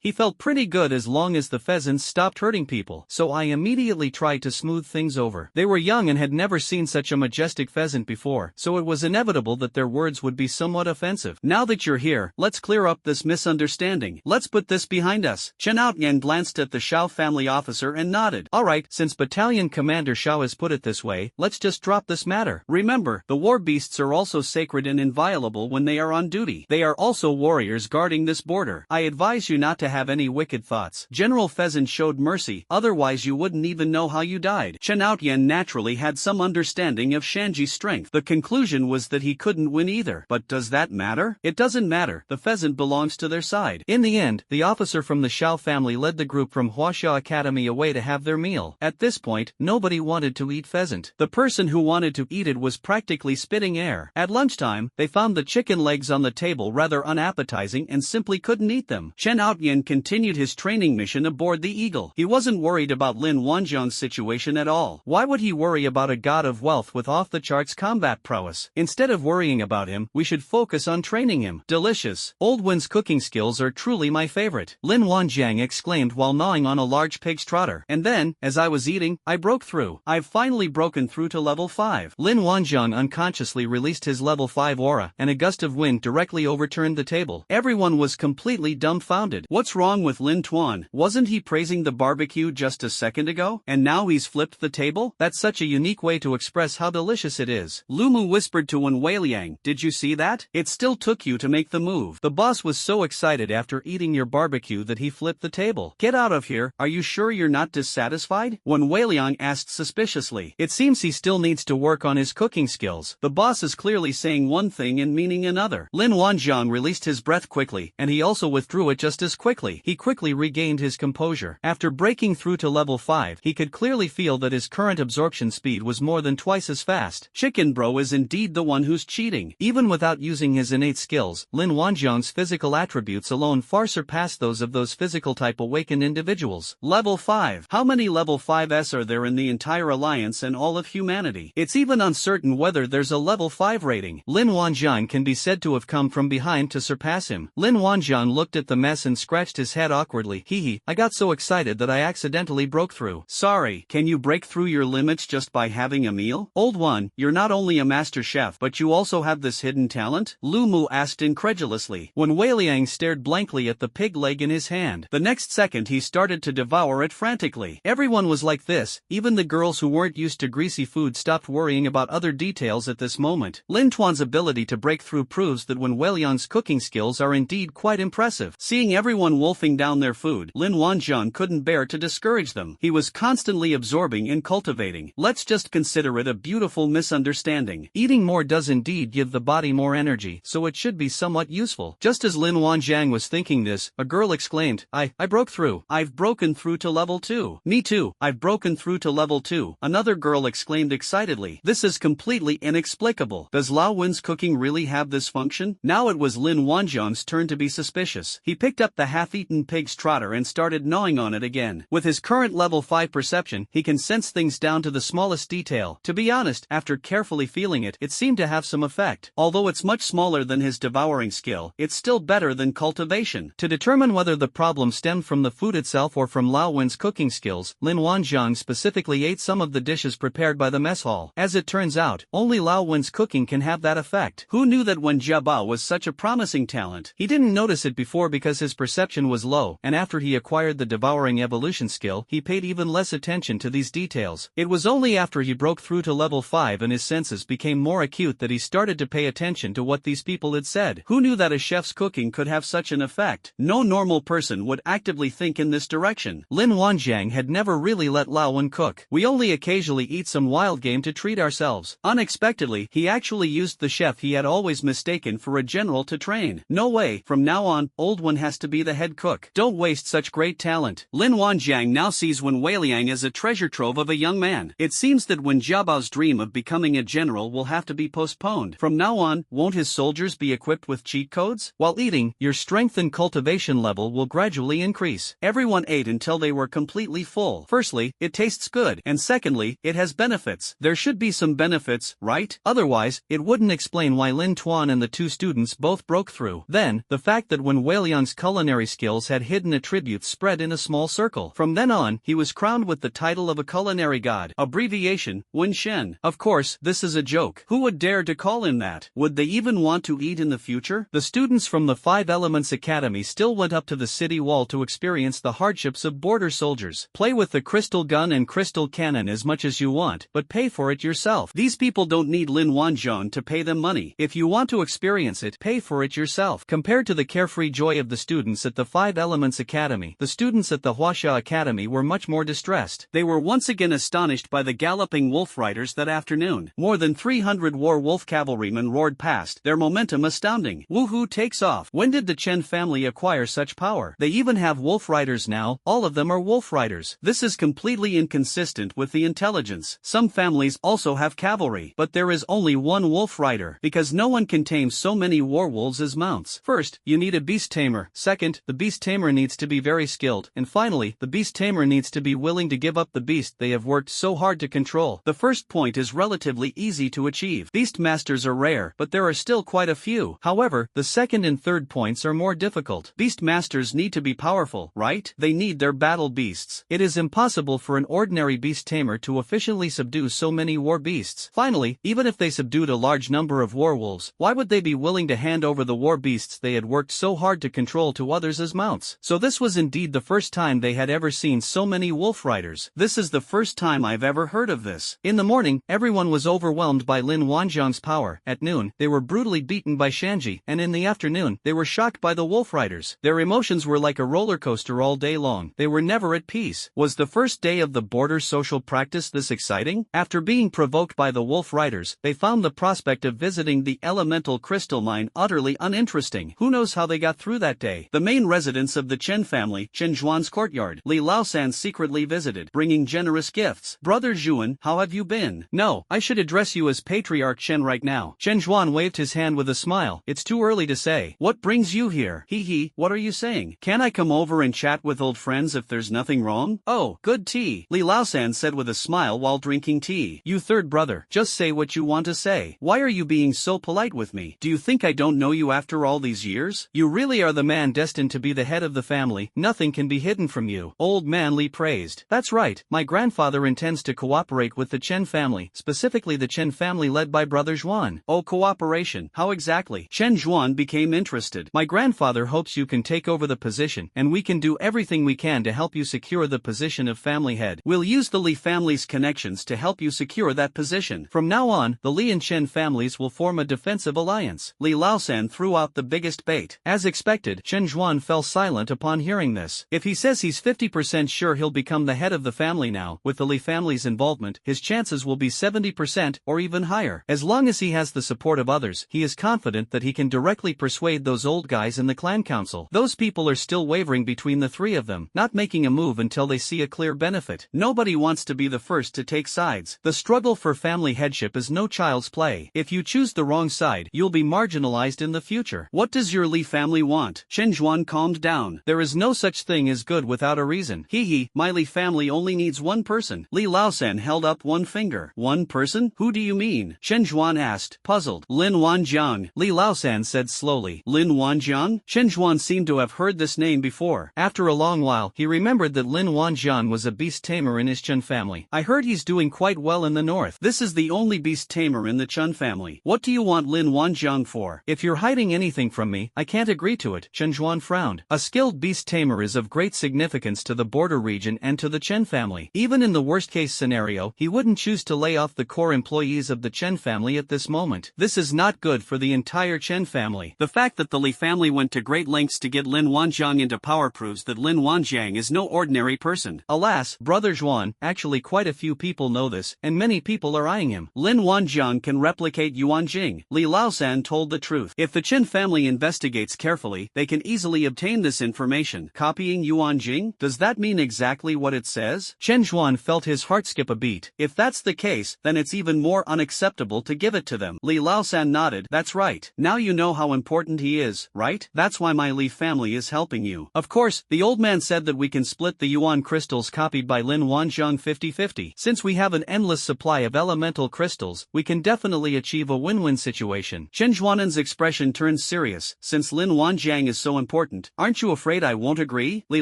He felt pretty good as long as the pheasants stopped hurting people, so I immediately tried to smooth things over. They were young and had never seen such a majestic pheasant before, so it was inevitable that their words would be somewhat offensive. "Now that you're here, let's clear up this misunderstanding. Let's put this behind us." Chen Outyan glanced at the Xiao family officer and nodded. "Alright, since Battalion Commander Xiao has put it this way, let's just drop this matter. Remember, the war beasts are also sacred and inviolable when they are on duty. They are also warriors guarding this border. I advise you not to have any wicked thoughts. General Pheasant showed mercy, otherwise you wouldn't even know how you died." Chen Outyan naturally had some understanding of Shanji's strength. The conclusion was that he couldn't win either. But does that matter? It doesn't matter. The pheasant belongs to their side. In the end, the officer from the Xiao family led the group from Huaxia Academy away to have their meal. At this point, nobody wanted to eat pheasant. The person who wanted to eat it was practically spitting air. At lunchtime, they found the chicken legs on the table rather unappetizing and simply couldn't eat them. Chen Outyan continued his training mission aboard the Eagle. He wasn't worried about Lin Wanjiang's situation at all. Why would he worry about a god of wealth with off-the-charts combat prowess? Instead of worrying about him, we should focus on training him. Delicious. Old Win's cooking skills are truly my favorite, Lin Wanjiang exclaimed while gnawing on a large pig's trotter. And then, as I was eating, I broke through. I've finally broken through to level 5. Lin Wanjiang unconsciously released his level 5 aura, and a gust of wind directly overturned the table. Everyone was completely dumbfounded. What's wrong with Lin Tuan? Wasn't he praising the barbecue just a second ago? And now he's flipped the table? That's such a unique way to express how delicious it is. Lumu whispered to Wen Weiliang, "Did you see that? It still took you to make the move." The boss was so excited after eating your barbecue that he flipped the table. Get out of here, are you sure you're not dissatisfied? When Wei Liang asked suspiciously. It seems he still needs to work on his cooking skills. The boss is clearly saying one thing and meaning another. Lin Wanjiang released his breath quickly, and he also withdrew it just as quickly. He quickly regained his composure. After breaking through to level 5, he could clearly feel that his current absorption speed was more than twice as fast. Chicken Bro is indeed the one who's cheating. Even without using his innate skills, Lin Wanjiang's physical attributes alone far surpass those of those physical-type awakened individuals. Level 5. How many level 5s are there in the entire alliance and all of humanity? It's even uncertain whether there's a level 5 rating. Lin Wanjiang can be said to have come from behind to surpass him. Lin Wanjiang looked at the mess and scratched his head awkwardly. Hee, I got so excited that I accidentally broke through. Sorry, can you break through your limits just by having a meal? Old one, you're not only a master chef but you also have this hidden talent? Lu Mu asked incredulously. When Wei Liang stared blankly at the pig leg in his hand, the next second he started to devour it frantically. Everyone was like this, even the girls who weren't used to greasy food stopped worrying about other details at this moment. Lin Tuan's ability to break through proves that when Wei Liang's cooking skills are indeed quite impressive. Seeing everyone wolfing down their food, Lin Wanjiang couldn't bear to discourage them. He was constantly absorbing and cultivating. Let's just consider it a beautiful misunderstanding. Eating more does indeed give the body more energy, so it should be somewhat useful. Just as Lin Wanjiang was thinking this, a girl exclaimed, I broke through. I've broken through to level 2. Me too, I've broken through to level 2. Another girl exclaimed excitedly. This is completely inexplicable. Does Lao Wen's cooking really have this function? Now it was Lin Wanjiang's turn to be suspicious. He picked up the half-eaten pig's trotter and started gnawing on it again. With his current level 5 perception, he can sense things down to the smallest detail. To be honest, after carefully feeling it, it seemed to have some effect. Although it's much smaller than his devouring skill, it's still better than cultivation. To determine whether the problem stemmed from the food itself or from Lao Wen's cooking skills, Lin Wanjiang specifically ate some of the dishes prepared by the mess hall. As it turns out, only Lao Wen's cooking can have that effect. Who knew that when Jia Bao was such a promising talent? He didn't notice it before because his perception was low, and after he acquired the devouring evolution skill, he paid even less attention to these details. It was only after he broke through to level 5 and his senses became more acute that he started to pay attention to what these people had said. Who knew that a chef's cooking could have such an effect? No normal person would actively think in this direction. Lin Wanjiang had never really let Lao Wen cook. We only occasionally eat some wild game to treat ourselves. Unexpectedly, he actually used the chef he had always mistaken for a general to train. No way, from now on, Old One has to be the head cook. Don't waste such great talent. Lin Wanjiang now sees Wen Weiliang as a treasure trove of a young man. It seems that Wen Jiabao's dream of becoming a general will have to be postponed. From now on, won't his soldiers be equipped with cheat codes? While eating, your strength and cultivation level will gradually increase. Everyone ate until they were completely full. Firstly, it tastes good, and secondly, it has benefits. There should be some benefits, right? Otherwise, it wouldn't explain why Lin Tuan and the two students both broke through. Then, the fact that Wen Weiliang's culinary skills had hidden attributes spread in a small circle. From then on, he was crowned with the title of a culinary god, abbreviation, Wen Shen. Of course, this is a joke. Who would dare to call him that? Would they even want to eat in the future? The students from the 5 Elements Academy still went up to the city wall to experience the hardships of border soldiers. Play with the crystal gun and crystal cannon as much as you want, but pay for it yourself. These people don't need Lin Wanjiang to pay them money. If you want to experience it, pay for it yourself. Compared to the carefree joy of the students at the 5 Elements Academy, the students at the Huaxia Academy were much more distressed. They were once again astonished by the galloping wolf riders that afternoon. More than 300 war wolf cavalrymen roared past, their momentum astounding. Woohoo takes off. When did the Chen family acquire such power? They even have wolf riders now. All of them are wolf riders. This is completely inconsistent with the intelligence. Some families also have cavalry, but there is only one wolf rider, because no one can tame so many war wolves as mounts. First, you need a beast tamer. Second, the beast tamer needs to be very skilled. And finally, the beast tamer needs to be willing to give up the beast they have worked so hard to control. The first point is relatively easy to achieve. Beast masters are rare, but there are still quite a few. However, the second and third points are more difficult. Beast masters need to be powerful, right? They need their battle beasts. It is impossible for an ordinary beast tamer to efficiently subdue so many war beasts. Finally, even if they subdued a large number of war wolves, why would they be willing to hand over the war beasts they had worked so hard to control to others as mounts? So this was indeed the first time they had ever seen so many wolf riders. This is the first time I've ever heard of this. In the morning, everyone was overwhelmed by Lin Wanjiang's power. At noon, they were brutally beaten by Shanji, and in the afternoon, they were shocked by the the wolf riders. Their emotions were like a roller coaster all day long. They were never at peace. Was the first day of the border social practice this exciting? After being provoked by the wolf riders, they found the prospect of visiting the elemental crystal mine utterly uninteresting. Who knows how they got through that day? The main residence of the Chen family, Chen Zhuan's courtyard, Li Laosan secretly visited, bringing generous gifts. Brother Zhuan, how have you been? No, I should address you as Patriarch Chen right now. Chen Zhuan waved his hand with a smile. It's too early to say. What brings you here? Hee, what are you saying? Can I come over and chat with old friends if there's nothing wrong? Oh, good tea, Li Laosan said with a smile while drinking tea. You third brother, just say what you want to say. Why are you being so polite with me? Do you think I don't know you after all these years? You really are the man destined to be the head of the family. Nothing can be hidden from you. Old man Li praised. That's right, my grandfather intends to cooperate with the Chen family, specifically the Chen family led by Brother Zhuan. Oh, cooperation, how exactly? Chen Zhuan became interested. My grandfather hopes you can take over the position, and we can do everything we can to help you secure the position of family head. We'll use the Li family's connections to help you secure that position. From now on, the Li and Chen families will form a defensive alliance. Li Laosan threw out the biggest bait. As expected, Chen Zhuan fell silent upon hearing this. If he says he's 50% sure he'll become the head of the family now, with the Li family's involvement, his chances will be 70% or even higher. As long as he has the support of others, he is confident that he can directly persuade those old guys in the clan council. Those people are still wavering between the three of them, not making a move until they see a clear benefit. Nobody wants to be the first to take sides. The struggle for family headship is no child's play. If you choose the wrong side, you'll be marginalized in the future. What does your Li family want? Chen Zhuan calmed down. There is no such thing as good without a reason. Hee, my Li family only needs one person. Li Laosan held up one finger. One person? Who do you mean? Chen Zhuan asked, puzzled. Lin Wanjiang, Li Laosan said slowly. Lin Wanjiang? Chen Zhuan seemed to have heard this name before. After a long while, he remembered that Lin Wanjiang was a beast tamer in his Chen family. I heard he's doing quite well in the north. This is the only beast tamer in the Chen family. What do you want Lin Wanjiang for? If you're hiding anything from me, I can't agree to it. Chen Zhuan frowned. A skilled beast tamer is of great significance to the border region and to the Chen family. Even in the worst-case scenario, he wouldn't choose to lay off the core employees of the Chen family at this moment. This is not good for the entire Chen family. The fact that the Li family went to great lengths to get Lin Wanjiang into power proves that Lin Wanjiang is no ordinary person. Alas, Brother Zhuan, actually quite a few people know this, and many people are eyeing him. Lin Wanjiang can replicate Yuan Jing. Li Laosan told the truth. If the Chen family investigates carefully, they can easily obtain this information. Copying Yuan Jing? Does that mean exactly what it says? Chen Zhuan felt his heart skip a beat. If that's the case, then it's even more unacceptable to give it to them. Li Laosan nodded. That's right. Now you know how important he is, right? That's why my Li family is helping you. Of course, the old man said that we can split the Yuan crystals copied by Lin Wanjiang 50-50. Since we have an endless supply of elemental crystals, we can definitely achieve a win-win situation. Chen Zhuanen's expression turned serious. Since Lin Wanjiang is so important, aren't you afraid I won't agree? Li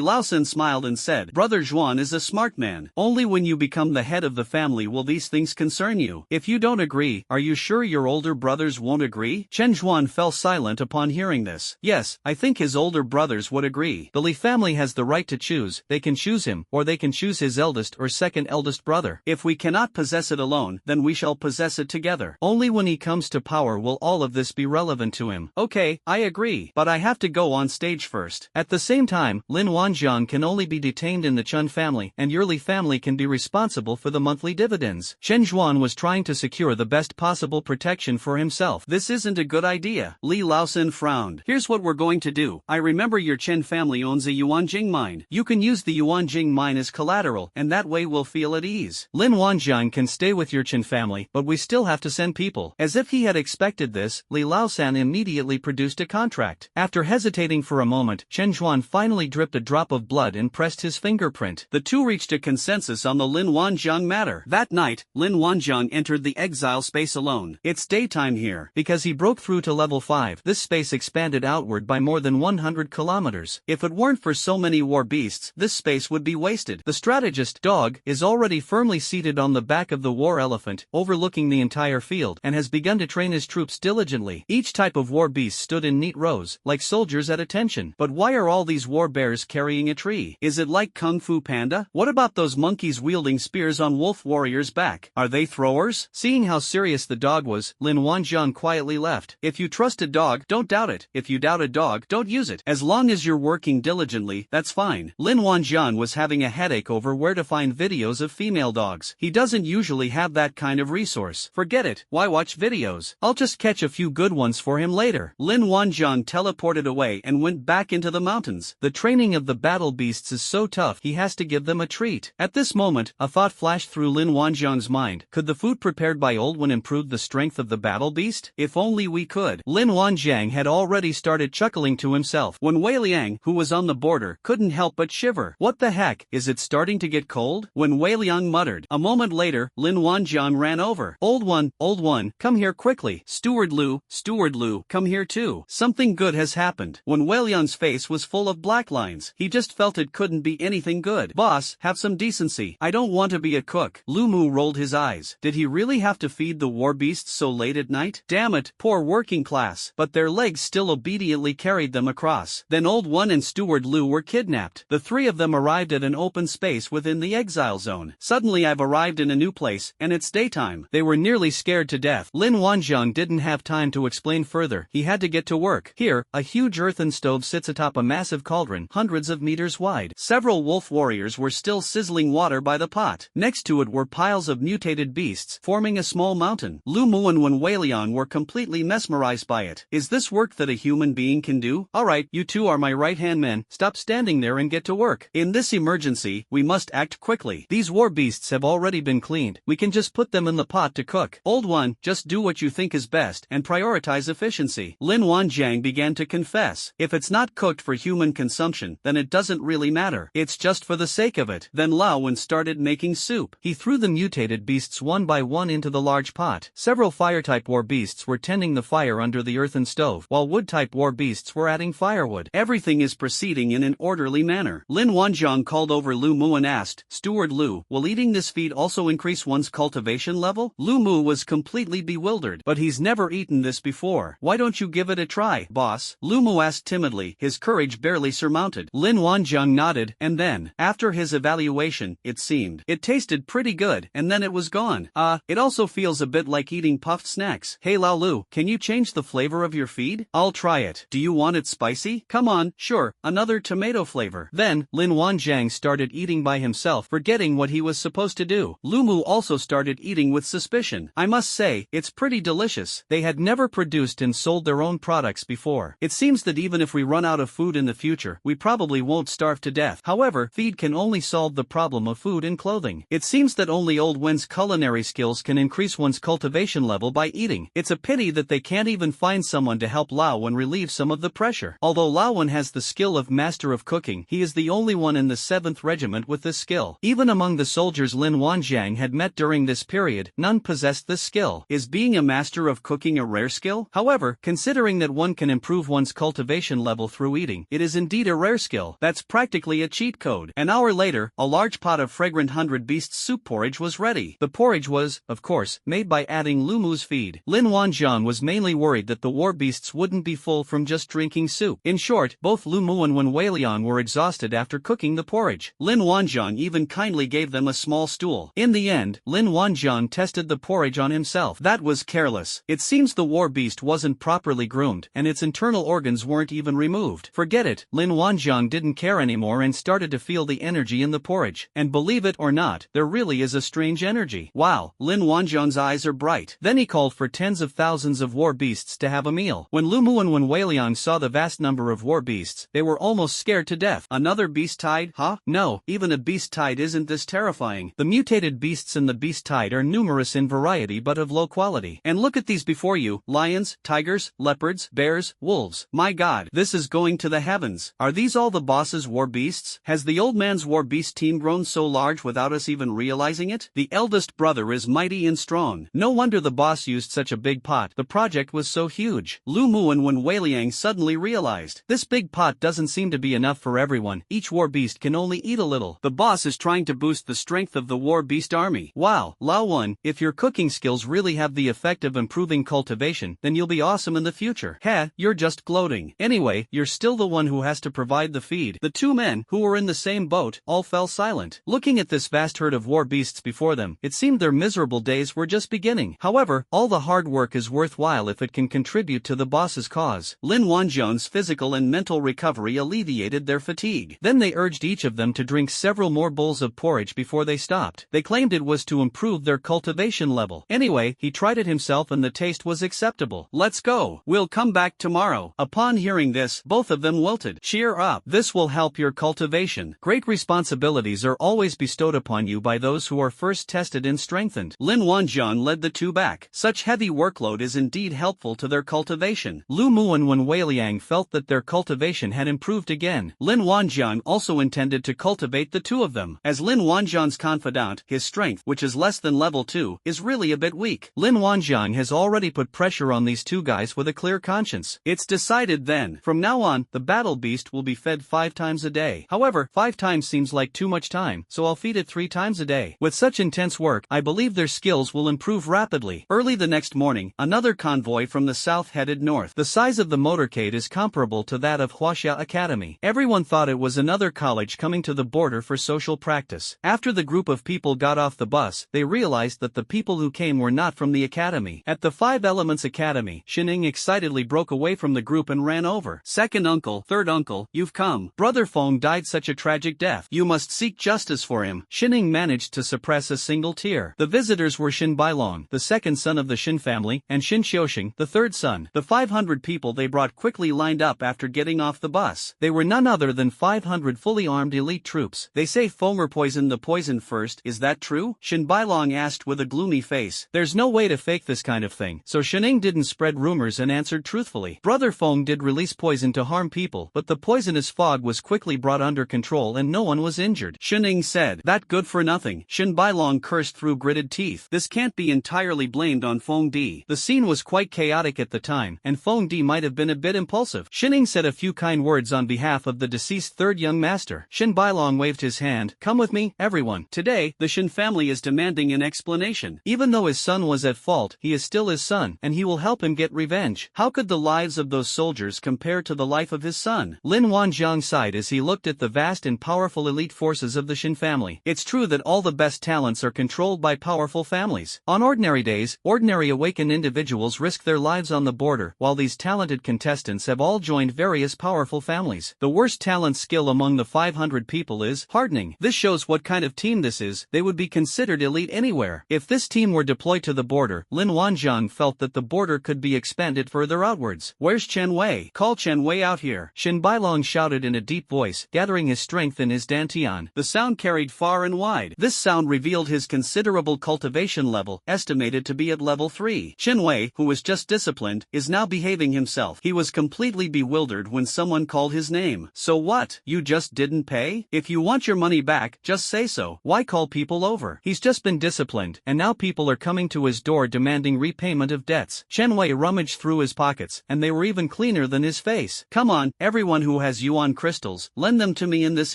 Laosan smiled and said, Brother Zhuan is a smart man. Only when you become the head of the family will these things concern you. If you don't agree, are you sure your older brothers won't agree? Chen Zhuan fell silent upon hearing this. Yes, I think his older brothers would agree. The Li family has the right to choose. They can choose him, or they can choose his eldest or second eldest brother. If we cannot possess it alone, then we shall possess it together. Only when he comes to power will all of this be relevant to him. Okay, I agree, but I have to go on stage first. At the same time, Lin Wanjiang can only be detained in the Chen family, and your Li family can be responsible for the monthly dividends. Chen Zhuan was trying to secure the best possible protection for himself. This isn't a good idea. Li Laosan frowned. Here's what we're going to do. I remember your Chen family owns a Yuanjing mine. You can use the Yuanjing mine as collateral, and that way we'll feel at ease. Lin Wanjiang can stay with your Chen family, but we still have to send people. As if he had expected this, Li Laosan immediately produced a contract. After hesitating for a moment, Chen Zhuan finally dripped a drop of blood and pressed his fingerprint. The two reached a consensus on the Lin Wanjiang matter. That night, Lin Wanjiang entered the exile space alone. It's daytime here. Because he broke through to level 5, this space expanded outward by more than 100 kilometers. If it weren't for so many war beasts, this space would be wasted. The strategist, Dog, is already firmly seated on the back of the war elephant, overlooking the entire field, and has begun to train his troops diligently. Each type of war beast stood in neat rows, like soldiers at attention. But why are all these war bears carrying a tree? Is it like Kung Fu Panda? What about those monkeys wielding spears on wolf warriors' back? Are they throwers? Seeing how serious the dog was, Lin Wanjiang quietly left. If you trust a dog, don't doubt it. If you doubt a dog, don't use it. As long as you're working diligently, that's fine. Lin Wanjian was having a headache over where to find videos of female dogs. He doesn't usually have that kind of resource. Forget it, why watch videos? I'll just catch a few good ones for him later. Lin Wanjian teleported away and went back into the mountains. The training of the battle beasts is so tough he has to give them a treat. At this moment, a thought flashed through Lin Wanjian's mind. Could the food prepared by Old One improve the strength of the battle beast? If only we could. Lin Wanjiang had already started chuckling to himself when Wei Liang, who was on the border, couldn't help but shiver. What the heck, is it starting to get cold? When Wei Liang muttered. A moment later, Lin Wanjiang ran over. Old One, come here quickly. Steward Lu, come here too. Something good has happened. When Wei Liang's face was full of black lines, he just felt it couldn't be anything good. Boss, have some decency. I don't want to be a cook. Lu Mu rolled his eyes. Did he really have to feed the war beasts so late at night? Damn it, poor working class. But their legs still obediently carried them across. Then Old One and Steward Lu were kidnapped. The three of them arrived at an open space within the exile zone. Suddenly I've arrived in a new place, and it's daytime. They were nearly scared to death. Lin Wanjiang didn't have time to explain further. He had to get to work. Here, a huge earthen stove sits atop a massive cauldron, hundreds of meters wide. Several wolf warriors were still sizzling water by the pot. Next to it were piles of mutated beasts, forming a small mountain. Lu Mu and Wen Weiliang were completely mesmerized by it. Is this work that a human being can do? Alright, you two are my right-hand men. Stop standing there and get to work. In this emergency, we must act quickly. These war beasts have already been cleaned. We can just put them in the pot to cook. Old One, just do what you think is best and prioritize efficiency. Lin Wanjiang began to confess. If it's not cooked for human consumption, then it doesn't really matter. It's just for the sake of it. Then Lao Wen started making soup. He threw the mutated beasts one by one into the large pot. Several fire-type war beasts were tending the fire under the earthen stove, while wood-type war beasts were adding firewood. Everything is proceeding in an orderly manner. Lin Wanjiang called over Lu Mu and asked, Steward Lu, will eating this feed also increase one's cultivation level? Lu Mu was completely bewildered, but he's never eaten this before. Why don't you give it a try, boss? Lu Mu asked timidly, his courage barely surmounted. Lin Wanjiang nodded, and then, after his evaluation, it seemed. It tasted pretty good, and then it was gone. It also feels a bit like eating puffed snacks. Hey Lao Lu, can you change the flavor of your feed? I'll try it. Do you want it spicy? Come on, sure, another tomato flavor. Then, Lin Wanjiang started eating by himself, forgetting what he was supposed to do. Lu Mu also started eating with suspicion. I must say, it's pretty delicious. They had never produced and sold their own products before. It seems that even if we run out of food in the future, we probably won't starve to death. However, feed can only solve the problem of food and clothing. It seems that only Old Wen's culinary skills can increase one's cultivation level by eating. It's a pity that they can't even find someone to help Lao Wen relieve some of the pressure. Although Lao Wen has the skill of master of cooking, he is the only one in the 7th Regiment with this skill. Even among the soldiers Lin Wanjiang had met during this period, none possessed this skill. Is being a master of cooking a rare skill? However, considering that one can improve one's cultivation level through eating, it is indeed a rare skill. That's practically a cheat code. An hour later, a large pot of fragrant 100 beasts soup porridge was ready. The porridge was, of course, made by adding Lu Mu's feed. Lin Wanjiang was mainly worried that the war beasts wouldn't be full from just drinking soup. In short, both Lu Mu and Wen Weiliang were exhausted after cooking the porridge. Lin Wanjiang even kindly gave them a small stool. In the end, Lin Wanjiang tested the porridge on himself. That was careless. It seems the war beast wasn't properly groomed, and its internal organs weren't even removed. Forget it, Lin Wanjiang didn't care anymore and started to feel the energy in the porridge. And believe it or not, there really is a strange energy. Wow, Lin Wanjiang's eyes are bright. Then he called for tens of thousands of war beasts to have a meal. When Lu Mu and Wen Weiliang saw the vast number of war beasts, they were almost scared to death. Another beast tide? Huh? No, even a beast tide isn't this terrifying. The mutated beasts in the beast tide are numerous in variety but of low quality. And look at these before you: lions, tigers, leopards, bears, wolves. My god, this is going to the heavens. Are these all the boss's war beasts? Has the old man's war beast team grown so large without us even realizing it? The eldest brother is mighty and strong. No wonder the boss used such a big pot. The project was so huge. Lu Mu and Wen Weiliang suddenly realized, this big pot doesn't seem to be enough for everyone. Each war beast can only eat a little. The boss is trying to boost the strength of the war beast army. Wow, Lao Wen, if your cooking skills really have the effect of improving cultivation, then you'll be awesome in the future. Heh, you're just gloating. Anyway, you're still the one who has to provide the feed. The two men, who were in the same boat, all fell silent. Looking at this vast herd of war beasts before them, it seemed their miserable days were just beginning. However, all the hard work is worthwhile if it can contribute to the boss's cause. Lin Lin Wanjian's physical and mental recovery alleviated their fatigue. Then they urged each of them to drink several more bowls of porridge before they stopped. They claimed it was to improve their cultivation level. Anyway, he tried it himself and the taste was acceptable. Let's go. We'll come back tomorrow. Upon hearing this, both of them wilted. Cheer up. This will help your cultivation. Great responsibilities are always bestowed upon you by those who are first tested and strengthened. Lin Wanjian led the two back. Such heavy workload is indeed helpful to their cultivation. Lu Mu and Wen Weiliang felt that their cultivation had improved again. Lin Wanjian also intended to cultivate the two of them. As Lin Wanjian's confidant, his strength, which is less than level 2, is really a bit weak. Lin Wanjian has already put pressure on these two guys with a clear conscience. It's decided then. From now on, the battle beast will be fed 5 times a day. However, 5 times seems like too much time, so I'll feed it 3 times a day. With such intense work, I believe their skills will improve rapidly. Early the next morning, another convoy from the south headed north. The size of the motorcade is comparable to that of Huaxia Academy. Everyone thought it was another college coming to the border for social practice. After the group of people got off the bus, they realized that the people who came were not from the academy. At the 5 Elements Academy, Xining excitedly broke away from the group and ran over. Second uncle, third uncle, you've come. Brother Feng died such a tragic death. You must seek justice for him. Xining managed to suppress a single tear. The visitors were Xin Bailong, the second son of the Xin family, and Xin Xiuxing, the third son. The 500 people they brought quickly lined up after getting off the bus. They were none other than 500 fully armed elite troops. They say Fenger poisoned the poison first, is that true? Xin Bailong asked with a gloomy face. There's no way to fake this kind of thing, so Xining didn't spread rumors and answered truthfully. Brother Feng did release poison to harm people, but the poisonous fog was quickly brought under control and no one was injured. Xining said, that good for nothing. Xin Bailong cursed through gritted teeth. This can't be entirely blamed on Feng Di. The scene was quite chaotic at the time, and Feng Di might have been a bit impulsive. Xining said a few kind words on behalf of the deceased third young master. Xin Bailong waved his hand. Come with me, everyone. Today, the Xin family is demanding an explanation. Even though his son was at fault, he is still his son, and he will help him get revenge. How could the lives of those soldiers compare to the life of his son? Lin Wanjiang sighed as he looked at the vast and powerful elite forces of the Xin family. It's true that all the best talents are controlled by powerful families. On ordinary days, ordinary awakened individuals risk their lives on the border, while these talented contestants have all joined various powerful families. The worst talent skill among the 500 people is hardening. This shows what kind of team this is. They would be considered elite anywhere. If this team were deployed to the border, Lin Wanjiang felt that the border could be expanded further outwards. Where's Chen Wei? Call Chen Wei out here. Xin Bailong shouted in a deep voice, gathering his strength in his dantian. The sound carried far and wide. This sound revealed his considerable cultivation level, estimated to be at level 3. Chen Wei, who was just disciplined, is now behaving himself. He was completely bewildered when someone called his name. So what? You just didn't pay? If you want your money back, just say so. Why call people over? He's just been disciplined, and now people are coming to his door demanding repayment of debts. Chen Wei rummaged through his pockets, and they were even cleaner than his face. Come on, everyone who has yuan crystals, lend them to me in this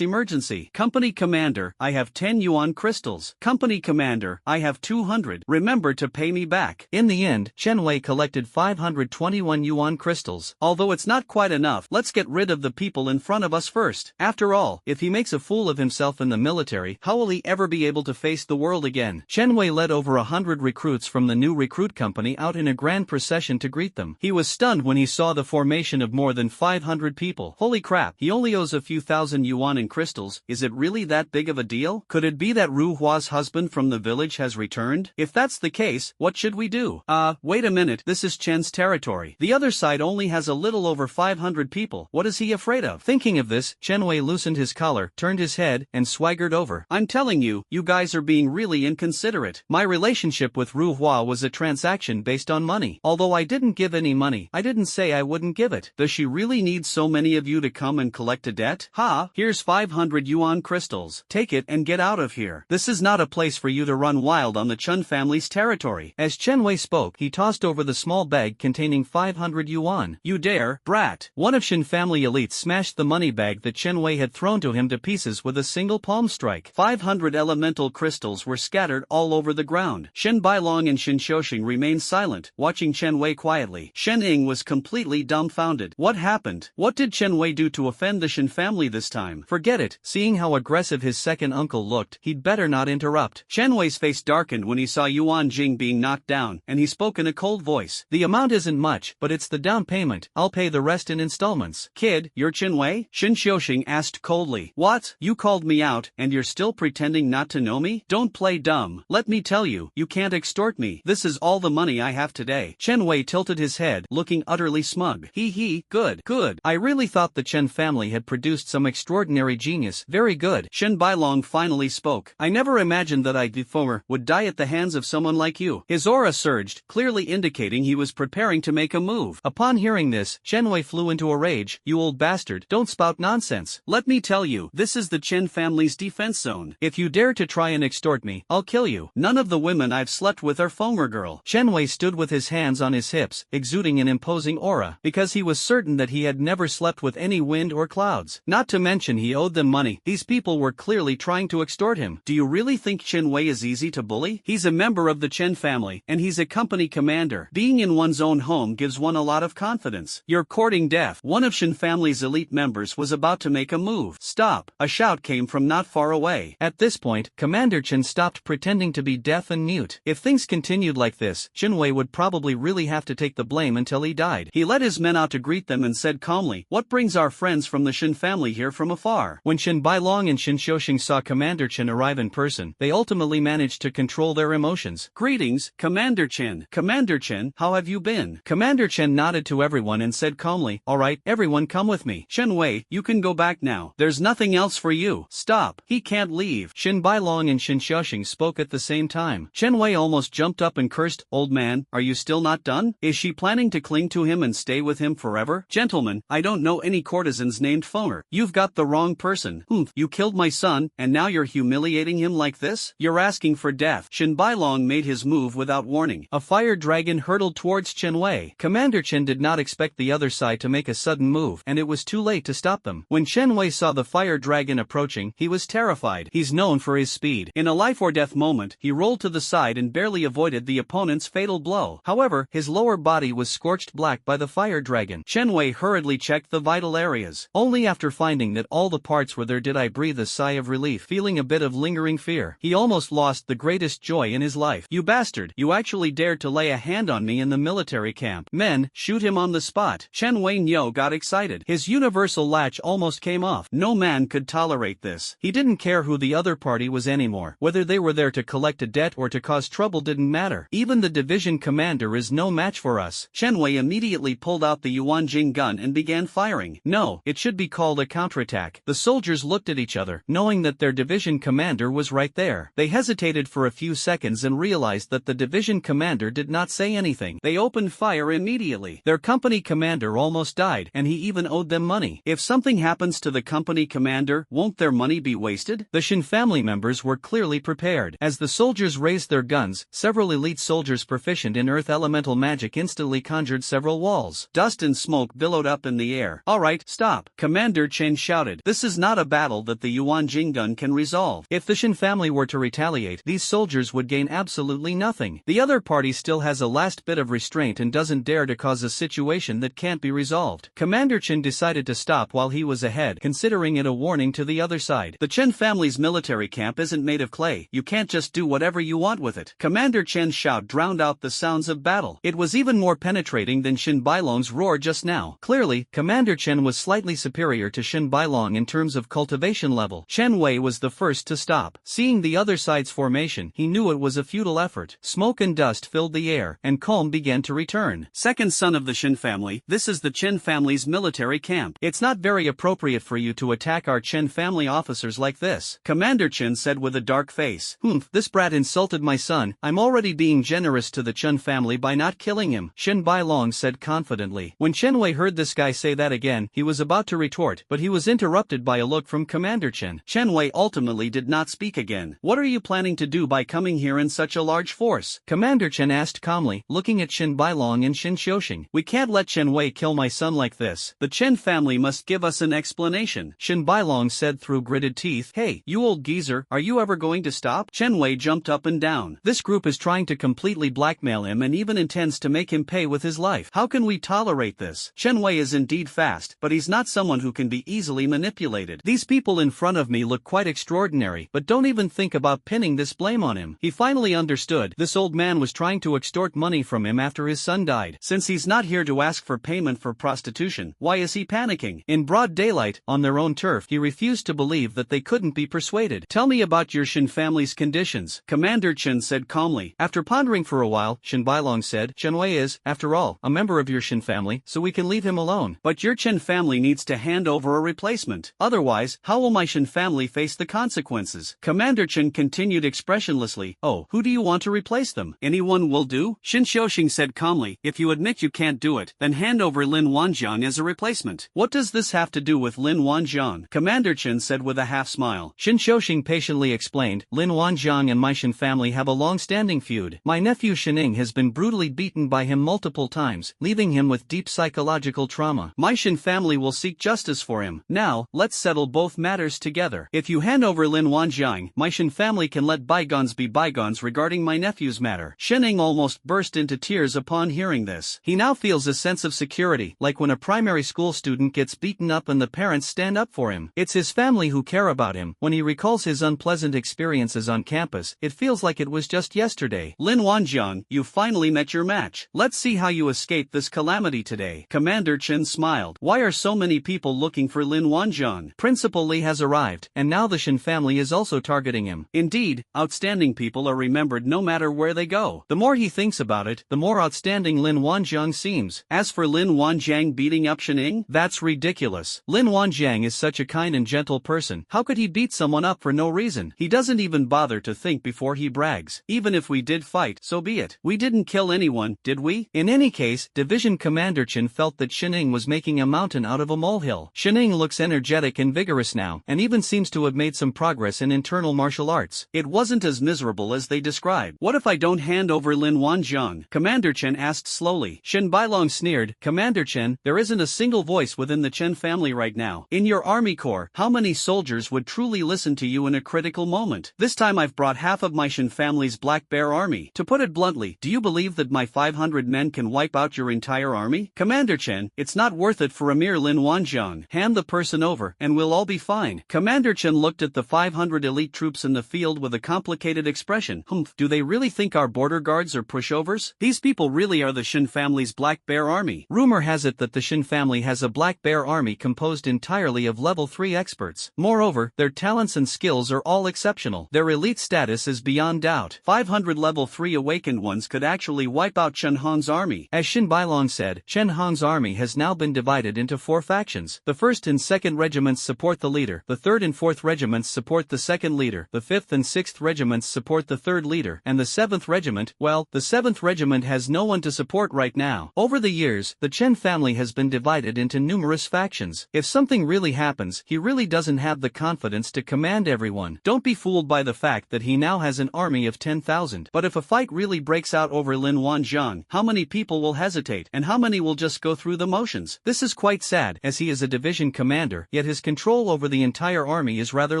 emergency. Company commander, I have 10 yuan crystals. Company commander, I have 200. Remember to pay me back. In the end, Chen Wei collected 521 yuan crystals. Although it's not quite enough, let's get rid of the people in front of us first. After all, if he makes a fool of himself in the military, how will he ever be able to face the world again? Chen Wei led over 100 recruits from the new recruit company out in a grand procession to greet them. He was stunned when he saw the formation of more than 500 people. Holy crap, he only owes a few thousand yuan in crystals. Is it really that big of a deal? Could it be that Ru Hua's husband from the village has returned? If that's the case, what should we do? Wait a minute, this is Chen's territory. The other side only has a little over 500 people. What is he afraid of? Thinking of this, Chen Wei loosened his collar, turned his head, and swaggered over. I'm telling you, you guys are being really inconsiderate. My relationship with Ru Hua was a transaction based on money. Although I didn't give any money, I didn't say I wouldn't give it. Does she really need so many of you to come and collect a debt? Ha, here's 500 yuan crystals. Take it and get out of here. This is not a place for you to run wild on the Chun family's territory. As Chen Wei spoke, he tossed over the small bag containing 500 yuan. You dare, brat. One of Xin family elites smashed the money bag that Chen Wei had thrown to him to pieces with a single palm strike. 500 elemental crystals were scattered all over the ground. Xin Bailong and Xin Xiuxing remained silent, watching Chen Wei quietly. Shen Ying was completely dumbfounded. What happened? What did Chen Wei do to offend the Xin family this time? Forget it. Seeing how aggressive his second uncle looked, he'd better not interrupt. Chen Wei's face darkened when he saw Yuan Jing being knocked down, and he spoke in a cold voice. The amount isn't much, but it's the down payment payment, I'll pay the rest in installments. Kid, you're Chen Wei? Shin Xiuxing asked coldly. What? You called me out, and you're still pretending not to know me? Don't play dumb. Let me tell you, you can't extort me. This is all the money I have today. Chen Wei tilted his head, looking utterly smug. Hee, good. I really thought the Chen family had produced some extraordinary genius. Very good. Shen Bailong finally spoke. I never imagined that Fomer would die at the hands of someone like you. His aura surged, clearly indicating he was preparing to make a move. Upon hearing this, Chen Wei flew into a rage. You old bastard, don't spout nonsense. Let me tell you, this is the Chen family's defense zone. If you dare to try and extort me, I'll kill you. None of the women I've slept with are Fomer girl. Chen Wei stood with his hands on his hips, exuding an imposing aura, because he was certain that he had never slept with any wind or clouds. Not to mention he owed them money. These people were clearly trying to extort him. Do you really think Chen Wei is easy to bully? He's a member of the Chen family, and he's a company commander. Being in one's own home gives one a lot of confidence. You're courting death. One of Chen family's elite members was about to make a move. Stop! A shout came from not far away. At this point, Commander Chen stopped pretending to be deaf and mute. If things continued like this, Chen Wei would probably really have to take the blame until he died. He led his men out to greet them and said calmly, what brings our friends from the Shen family here from afar? When Shen Bailong and Shin Xiuxing saw Commander Chen arrive in person, they ultimately managed to control their emotions. Greetings, Commander Chen. Commander Chen, how have you been? Commander Chen nodded to everyone and said calmly, alright, everyone come with me. Chen Wei, you can go back now. There's nothing else for you. Stop. He can't leave. Shin Bailong and Shin Xiuxing spoke at the same time. Chen Wei almost jumped up and cursed, old man, are you still not done? Is she planning to cling to him and stay with him forever? Gentlemen, I don't know any courtesans named Fomer. You've got the wrong person. You killed my son, and now you're humiliating him like this? You're asking for death. Shin Bailong made his move without warning. A fire dragon hurtled towards Chen Wei. Commander Chen did not expect the other side to make a sudden move, and it was too late to stop them. When Chen Wei saw the fire dragon approaching, he was terrified. He's known for his speed. In a life or death moment, he rolled to the side and barely avoided the opponent's fatal blow. However, his lower body was scorched black by the fire dragon. Chen Wei hurriedly checked the vital areas. Only after finding that all the parts were there did I breathe a sigh of relief, feeling a bit of lingering fear. He almost lost the greatest joy in his life. You bastard, you actually dared to lay a hand on me in the military camp. Men, shoot him on the spot. Chen Wei Niu got excited. His universal latch almost came off. No man could tolerate this. He didn't care who the other party was anymore. Whether they were there to collect a debt or to cause trouble didn't matter. Even the division commander is no match for us. Chen Wei immediately pulled out the Yuanjing gun and began firing. No, it should be called a counterattack. The soldiers looked at each other, knowing that their division commander was right there. They hesitated for a few seconds and realized that the division commander did not say anything. They opened fire immediately. Their company commander almost died, and he even owed them money. If something happens to the company commander, won't their money be wasted? The Shin family members were clearly prepared. As the soldiers raised their guns, several elite soldiers proficient in earth elemental magic instantly conjured several walls. Dust and smoke billowed up in the air. Alright, stop. Commander Chen shouted. This is not a battle that the Yuan Jing gun can resolve. If the Shin family were to retaliate, these soldiers would gain absolutely nothing. The other party still has a last bit of restraint and doesn't dare to cause a situation that can't be resolved. Commander Chen decided to stop while he was ahead, considering it a warning to the other side. The Chen family's military camp isn't made of clay. You can't just do whatever you want with it. Commander Chen's shout drowned out the sounds of battle. It was even more penetrating than Shin Bailong's roar just now. Clearly, Commander Chen was slightly superior to Shin Bailong in terms of cultivation level. Chen Wei was the first to stop. Seeing the other side's formation, he knew it was a futile effort. Smoke and dust filled the air, and calm began to return. Second son of the Shin family, this is the Chen family's military camp. It's not very appropriate for you to attack our Chen family officers like this, Commander Chen said with a dark face. This brat insulted my son. I'm already being generous to the Chen family by not killing him, Shin Bailong said confidently. When Chen Wei heard this guy say that again, he was about to retort, but he was interrupted by a look from Commander Chen. Chen Wei ultimately did not speak again. What are you planning to do by coming here in such a large force? Commander Chen asked calmly, looking at Shin Bailong and Shin Xiuxing. We can't let Chen Wei kill my son like this. The Chen family must give us an explanation, Shin Bailong said through gritted teeth. Hey, you old geezer, are you ever going to stop? Chen Wei jumped up and down. This group is trying to completely blackmail him and even intends to make him pay with his life. How can we tolerate this? Chen Wei is indeed fast, but he's not someone who can be easily manipulated. These people in front of me look quite extraordinary, but don't even think about pinning this blame on him. He finally understood. This old man was trying to extort money from him after his son died. Since he's not here to to ask for payment for prostitution. Why is he panicking? In broad daylight, on their own turf, he refused to believe that they couldn't be persuaded. Tell me about your Shin family's conditions, Commander Chen said calmly. After pondering for a while, Shin Bailong said, Chen Wei is, after all, a member of your Shin family, so we can leave him alone. But your Chen family needs to hand over a replacement. Otherwise, how will my Shin family face the consequences? Commander Chen continued expressionlessly. Oh, who do you want to replace them? Anyone will do? Shin Xiaoxing said calmly, if you admit you can't do it, then hand over Lin Wanjiang as a replacement. What does this have to do with Lin Wanjiang? Commander Chen said with a half smile. Shin Xiaoxing patiently explained, Lin Wanjiang and my Shin family have a long-standing feud. My nephew Shining has been brutally beaten by him multiple times, leaving him with deep psychological trauma. My Shin family will seek justice for him. Now, let's settle both matters together. If you hand over Lin Wanjiang, my Shin family can let bygones be bygones regarding my nephew's matter. Shining almost burst into tears upon hearing this. He now feels a sense of security, like when a primary school student gets beaten up and the parents stand up for him. It's his family who care about him. When he recalls his unpleasant experiences on campus, it feels like it was just yesterday. Lin Wanjiang, you finally met your match. Let's see how you escape this calamity today. Commander Chen smiled. Why are so many people looking for Lin Wanjiang? Principal Li has arrived, and now the Shin family is also targeting him. Indeed, outstanding people are remembered no matter where they go. The more he thinks about it, the more outstanding Lin Wanjiang seems. As for Lin Wanjiang beating up Shining, that's ridiculous. Lin Wanjiang is such a kind and gentle person. How could he beat someone up for no reason? He doesn't even bother to think before he brags. Even if we did fight, so be it. We didn't kill anyone, did we? In any case, Division Commander Chen felt that Shining was making a mountain out of a molehill. Shining looks energetic and vigorous now, and even seems to have made some progress in internal martial arts. It wasn't as miserable as they described. What if I don't hand over Lin Wanjiang? Commander Chen asked slowly. Shin Bailong sneered. Commander Chen, there isn't a single voice within the Chen family right now. In your army corps, how many soldiers would truly listen to you in a critical moment? This time I've brought half of my Shin family's Black Bear army. To put it bluntly, do you believe that my 500 men can wipe out your entire army? Commander Chen, it's not worth it for a mere Lin Wanjiang. Hand the person over, and we'll all be fine. Commander Chen looked at the 500 elite troops in the field with a complicated expression. Do they really think our border guards are pushovers? These people really are the Shin family's Black Bear army. Rumor has it that the Shin family has a Black Bear army composed entirely of level 3 experts. Moreover, their talents and skills are all exceptional. Their elite status is beyond doubt. 500 level 3 awakened ones could actually wipe out Chen Hong's army. As Shin Bailong said, Chen Hong's army has now been divided into 4 factions. The 1st and 2nd regiments support the leader, the 3rd and 4th regiments support the 2nd leader, the 5th and 6th regiments support the 3rd leader, and the 7th regiment, well, the 7th regiment has no one to support right now. Over the years, the Chen family has been divided into numerous factions. If something really happens, he really doesn't have the confidence to command everyone. Don't be fooled by the fact that he now has an army of 10,000. But if a fight really breaks out over Lin Wanjiang, how many people will hesitate, and how many will just go through the motions? This is quite sad, as he is a division commander, yet his control over the entire army is rather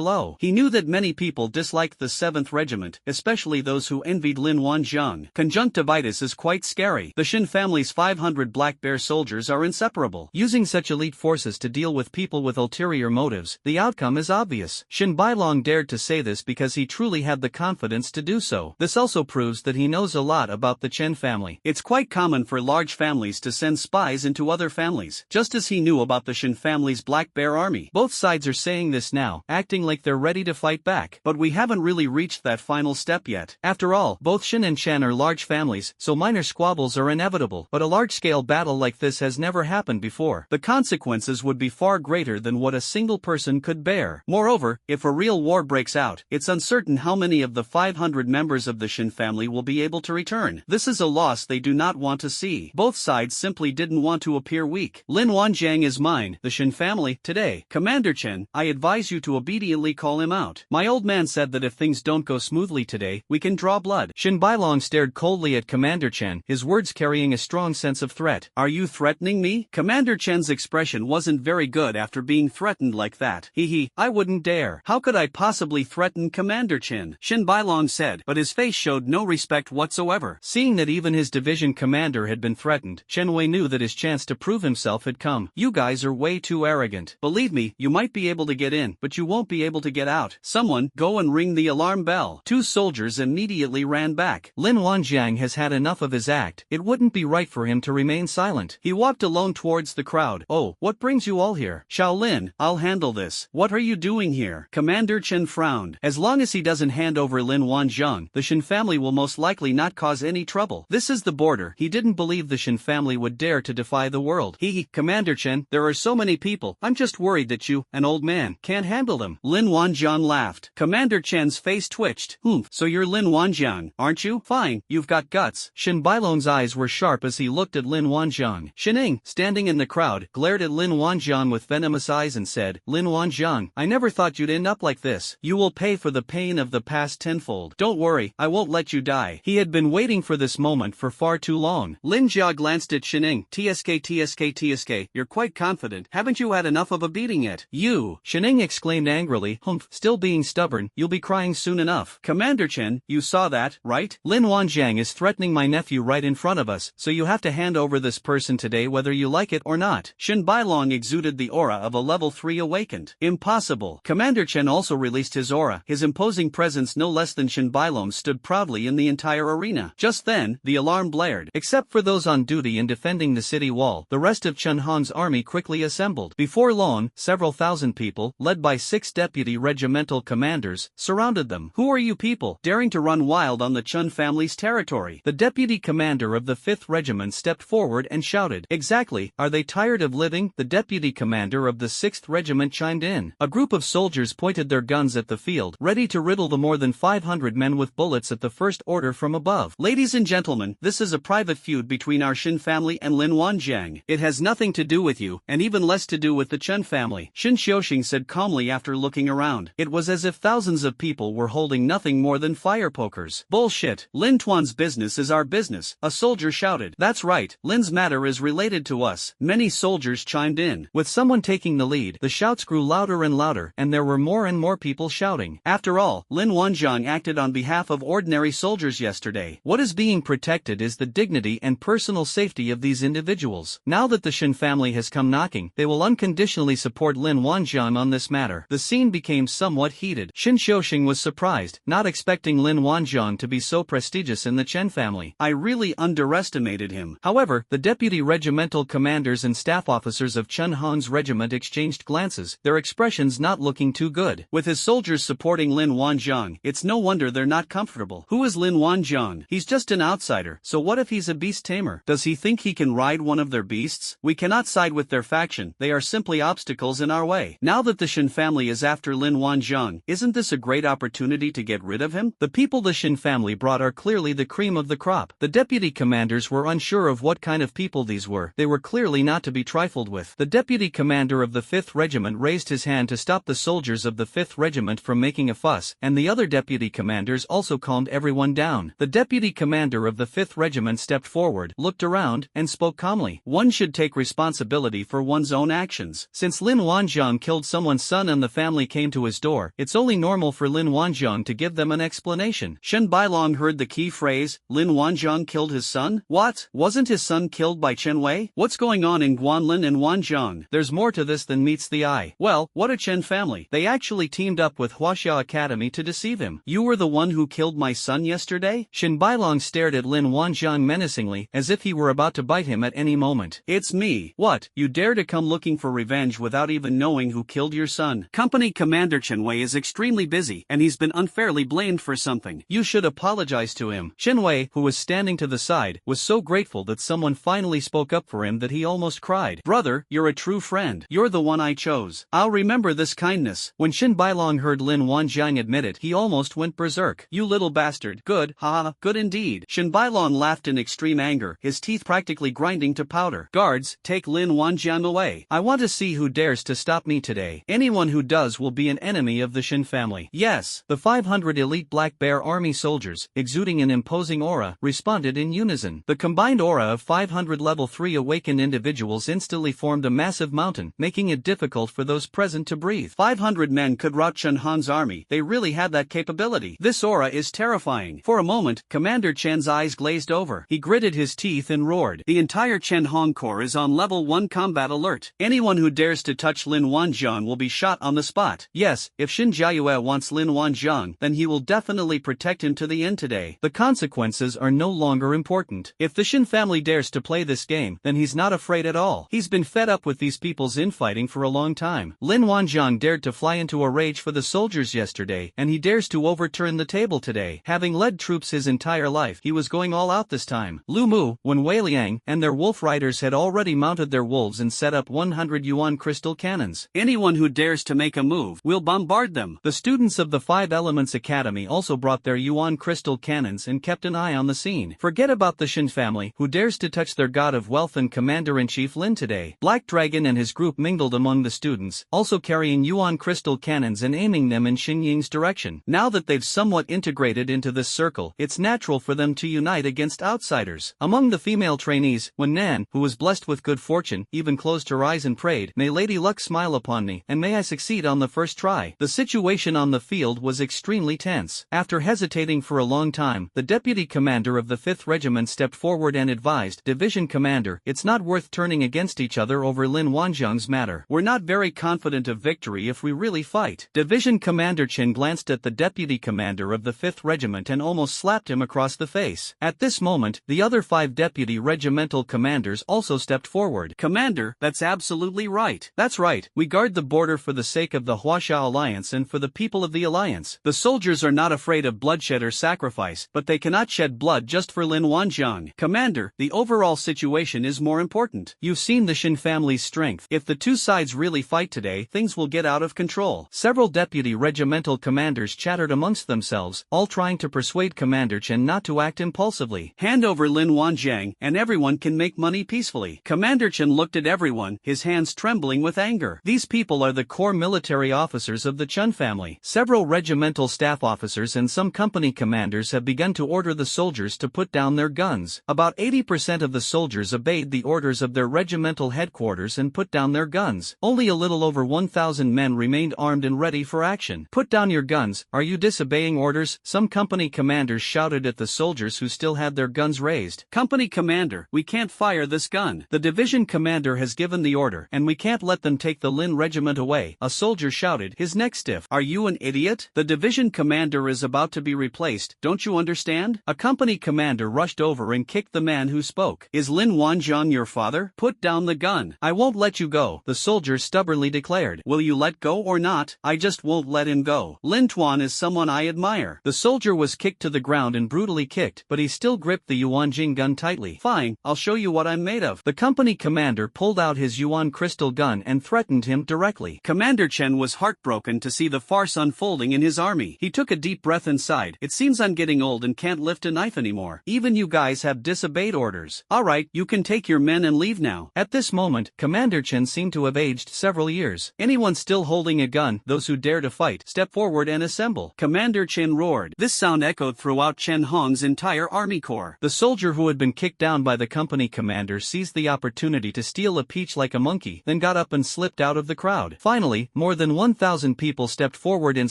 low. He knew that many people disliked the 7th regiment, especially those who envied Lin Wanjiang. Conjunctivitis is quite scary. The Shin family's 500 Black Bear soldiers are inseparable. Using such elite forces to deal with people with ulterior motives, the outcome is obvious. Shin Bailong dared to say this because he truly had the confidence to do so. This also proves that he knows a lot about the Chen family. It's quite common for large families to send spies into other families, just as he knew about the Shin family's Black Bear army. Both sides are saying this now, acting like they're ready to fight back. But we haven't really reached that final step yet. After all, both Shin and Chen are large families, so minor squabbles are inevitable. But a large-scale battle like this has never happened before. The consequences would be far greater than what a single person could bear. Moreover, if a real war breaks out, it's uncertain how many of the 500 members of the Shin family will be able to return. This is a loss they do not want to see. Both sides simply didn't want to appear weak. Lin Wanjiang is mine, the Shin family, today. Commander Chen, I advise you to obediently call him out. My old man said that if things don't go smoothly today, we can draw blood. Shin Bailong stared coldly at Commander Chen, his words carrying a strong sense of threat. Are you threatening me? Commander Chen's expression wasn't very good after being threatened like that. I wouldn't dare. How could I possibly threaten Commander Chen? Shin Bailong said, but his face showed no respect whatsoever. Seeing that even his division commander had been threatened, Chen Wei knew that his chance to prove himself had come. You guys are way too arrogant. Believe me, you might be able to get in, but you won't be able to get out. Someone, go and ring the alarm bell. 2 soldiers immediately ran back. Lin Wanjiang has had enough of his act. It wouldn't be right for him to remain remained silent. He walked alone towards the crowd. Oh, what brings you all here? Shaolin, I'll handle this. What are you doing here? Commander Chen frowned. As long as he doesn't hand over Lin Wanjiang, the Shin family will most likely not cause any trouble. This is the border. He didn't believe the Shin family would dare to defy the world. Commander Chen, there are so many people. I'm just worried that you, an old man, can't handle them. Lin Wanjiang laughed. Commander Chen's face twitched. So you're Lin Wanjiang, aren't you? Fine, you've got guts. Shin Bailong's eyes were sharp as he looked at Lin Wanjiang. Shining, standing in the crowd, glared at Lin Wanjiang with venomous eyes and said, Lin Wanjiang, I never thought you'd end up like this. You will pay for the pain of the past tenfold. Don't worry, I won't let you die. He had been waiting for this moment for far too long. Lin Jia glanced at Shining. TSK, you're quite confident. Haven't you had enough of a beating yet? You! Shining exclaimed angrily. Still being stubborn, you'll be crying soon enough. Commander Chen, you saw that, right? Lin Wanjiang is threatening my nephew right in front of us, so you have to hand over this person today whether you like it or not. Shin Bailong exuded the aura of a level 3 awakened. Impossible. Commander Chen also released his aura. His imposing presence no less than Shin Bailong stood proudly in the entire arena. Just then, the alarm blared. Except for those on duty in defending the city wall, the rest of Chen Hong's army quickly assembled. Before long, several thousand people, led by 6 deputy regimental commanders, surrounded them. Who are you people, daring to run wild on the Chun family's territory? The deputy commander of the 5th Regiment stepped forward and shouted. Exactly, are they tired of living? The deputy commander of the 6th Regiment chimed in. A group of soldiers pointed their guns at the field, ready to riddle the more than 500 men with bullets at the first order from above. Ladies and gentlemen, this is a private feud between our Shin family and Lin Wanjiang. It has nothing to do with you, and even less to do with the Chen family. Shin Xiuxing said calmly after looking around. It was as if thousands of people were holding nothing more than fire pokers. Bullshit. Lin Tuan's business is our business, a soldier shouted. That's right, Lin's matter is related to us. Many soldiers chimed in. With someone taking the lead, the shouts grew louder and louder, and there were more and more people shouting. After all, Lin Wanjiang acted on behalf of ordinary soldiers yesterday. What is being protected is the dignity and personal safety of these individuals. Now that the Shin family has come knocking, they will unconditionally support Lin Wanjiang on this matter. The scene became somewhat heated. Shin Xiuxing was surprised, not expecting Lin Wanjiang to be so prestigious in the Chen family. I really underestimated him. However, the deputy regimental commanders and staff officers of Chen Hong's regiment exchanged glances, their expressions not looking too good. With his soldiers supporting Lin Wanjiang, it's no wonder they're not comfortable. Who is Lin Wanjiang? He's just an outsider, so what if he's a beast tamer? Does he think he can ride one of their beasts? We cannot side with their faction, they are simply obstacles in our way. Now that the Shin family is after Lin Wanjiang, isn't this a great opportunity to get rid of him? The people the Shin family brought are clearly the cream of the crop. The deputy commanders were unsure of what kind of people these were. They were clearly not to be trifled with. The deputy commander of the 5th Regiment raised his hand to stop the soldiers of the 5th Regiment from making a fuss, and the other deputy commanders also calmed everyone down. The deputy commander of the 5th Regiment stepped forward, looked around, and spoke calmly. One should take responsibility for one's own actions. Since Lin Wanjiang killed someone's son and the family came to his door, it's only normal for Lin Wanjiang to give them an explanation. Shen Bailong heard the key phrase, Lin Wanjiang killed his son? What? Wasn't his son killed by Chen Wei? What's going on in Guanlin and Wanjiang? There's more to this than meets the eye. Well, what a Chen family. They actually teamed up with Huaxia Academy to deceive him. You were the one who killed my son yesterday? Shen Bailong stared at Lin Wanjiang menacingly, as if he were about to bite him at any moment. It's me. What? You dare to come looking for revenge without even knowing who killed your son? Company Commander Chen Wei is extremely busy, and he's been unfairly blamed for something. You should apologize to him. Chen Wei, who was standing to the side, was so grateful that someone finally spoke up for him that he almost cried. Brother, you're a true friend. You're the one I chose. I'll remember this kindness. When Shin Bailong heard Lin Wanjiang admit it, he almost went berserk. You little bastard. Good, haha, good indeed. Shin Bailong laughed in extreme anger, his teeth practically grinding to powder. Guards, take Lin Wanjiang away. I want to see who dares to stop me today. Anyone who does will be an enemy of the Shin family. Yes. The 500 elite Black Bear Army soldiers, exuding an imposing aura, responded in unison. The combined aura of 500 level 3 awakened individuals instantly formed a massive mountain, making it difficult for those present to breathe. 500 men could rout Chen Han's army. They really had that capability. This aura is terrifying. For a moment, Commander Chen's eyes glazed over. He gritted his teeth and roared. The entire Chen Hong Corps is on level 1 combat alert. Anyone who dares to touch Lin Wanjiang will be shot on the spot. Yes, if Shin Jiayue wants Lin Wanjiang, then he will definitely protect him to the end today. The consequences are no longer important. If the Shin family dares dares to play this game, then he's not afraid at all. He's been fed up with these people's infighting for a long time. Lin Wanjiang dared to fly into a rage for the soldiers yesterday, and he dares to overturn the table today. Having led troops his entire life, he was going all out this time. Lu Mu, Wen Weiliang, and their wolf riders had already mounted their wolves and set up 100 yuan crystal cannons. Anyone who dares to make a move, we'll bombard them. The students of the Five Elements Academy also brought their yuan crystal cannons and kept an eye on the scene. Forget about the Shin family, who dares to touch their god of wealth and Commander-in-Chief Lin today. Black Dragon and his group mingled among the students, also carrying yuan crystal cannons and aiming them in Xin Ying's direction. Now that they've somewhat integrated into this circle, it's natural for them to unite against outsiders. Among the female trainees, Wen Nan, who was blessed with good fortune, even closed her eyes and prayed, "May Lady Luck smile upon me, and may I succeed on the first try." The situation on the field was extremely tense. After hesitating for a long time, the deputy commander of the 5th Regiment stepped forward and advised, "Division Commander, it's not worth turning against each other over Lin Wanjiang's matter. We're not very confident of victory if we really fight." Division Commander Chen glanced at the deputy commander of the 5th Regiment and almost slapped him across the face. At this moment, the other 5 deputy regimental commanders also stepped forward. "Commander, that's absolutely right. That's right, we guard the border for the sake of the Huasha Alliance and for the people of the Alliance. The soldiers are not afraid of bloodshed or sacrifice, but they cannot shed blood just for Lin Wanjiang. Commander, the overall situation is more important. You've seen the Shin family's strength. If the two sides really fight today, things will get out of control." Several deputy regimental commanders chattered amongst themselves, all trying to persuade Commander Chen not to act impulsively. "Hand over Lin Wanjiang, and everyone can make money peacefully." Commander Chen looked at everyone, his hands trembling with anger. These people are the core military officers of the Chun family. Several regimental staff officers and some company commanders have begun to order the soldiers to put down their guns. About 80% of the soldiers obeyed the orders of their regimental headquarters and put down their guns. Only a little over 1,000 men remained armed and ready for action. "Put down your guns, are you disobeying orders?" some company commanders shouted at the soldiers who still had their guns raised. "Company commander, we can't fire this gun. The division commander has given the order, and we can't let them take the Lin regiment away," a soldier shouted, his neck stiff. "Are you an idiot? The division commander is about to be replaced, don't you understand?" A company commander rushed over and kicked the man who spoke. "Is Lin Wanjiang your father? Put down the gun." "I won't let you go," the soldier stubbornly declared. "Will you let go or not?" "I just won't let him go. Lin Tuan is someone I admire." The soldier was kicked to the ground and brutally kicked, but he still gripped the Yuanjing gun tightly. "Fine, I'll show you what I'm made of." The company commander pulled out his Yuan crystal gun and threatened him directly. Commander Chen was heartbroken to see the farce unfolding in his army. He took a deep breath and sighed. "It seems I'm getting old and can't lift a knife anymore. Even you guys have disobeyed orders. Alright, you can take your men and leave now." At this moment, Commander Chen seemed to have aged several years. "Anyone still holding a gun, those who dare to fight, step forward and assemble." Commander Chen roared. This sound echoed throughout Chen Hong's entire army corps. The soldier who had been kicked down by the company commander seized the opportunity to steal a peach like a monkey, then got up and slipped out of the crowd. Finally, more than 1,000 people stepped forward and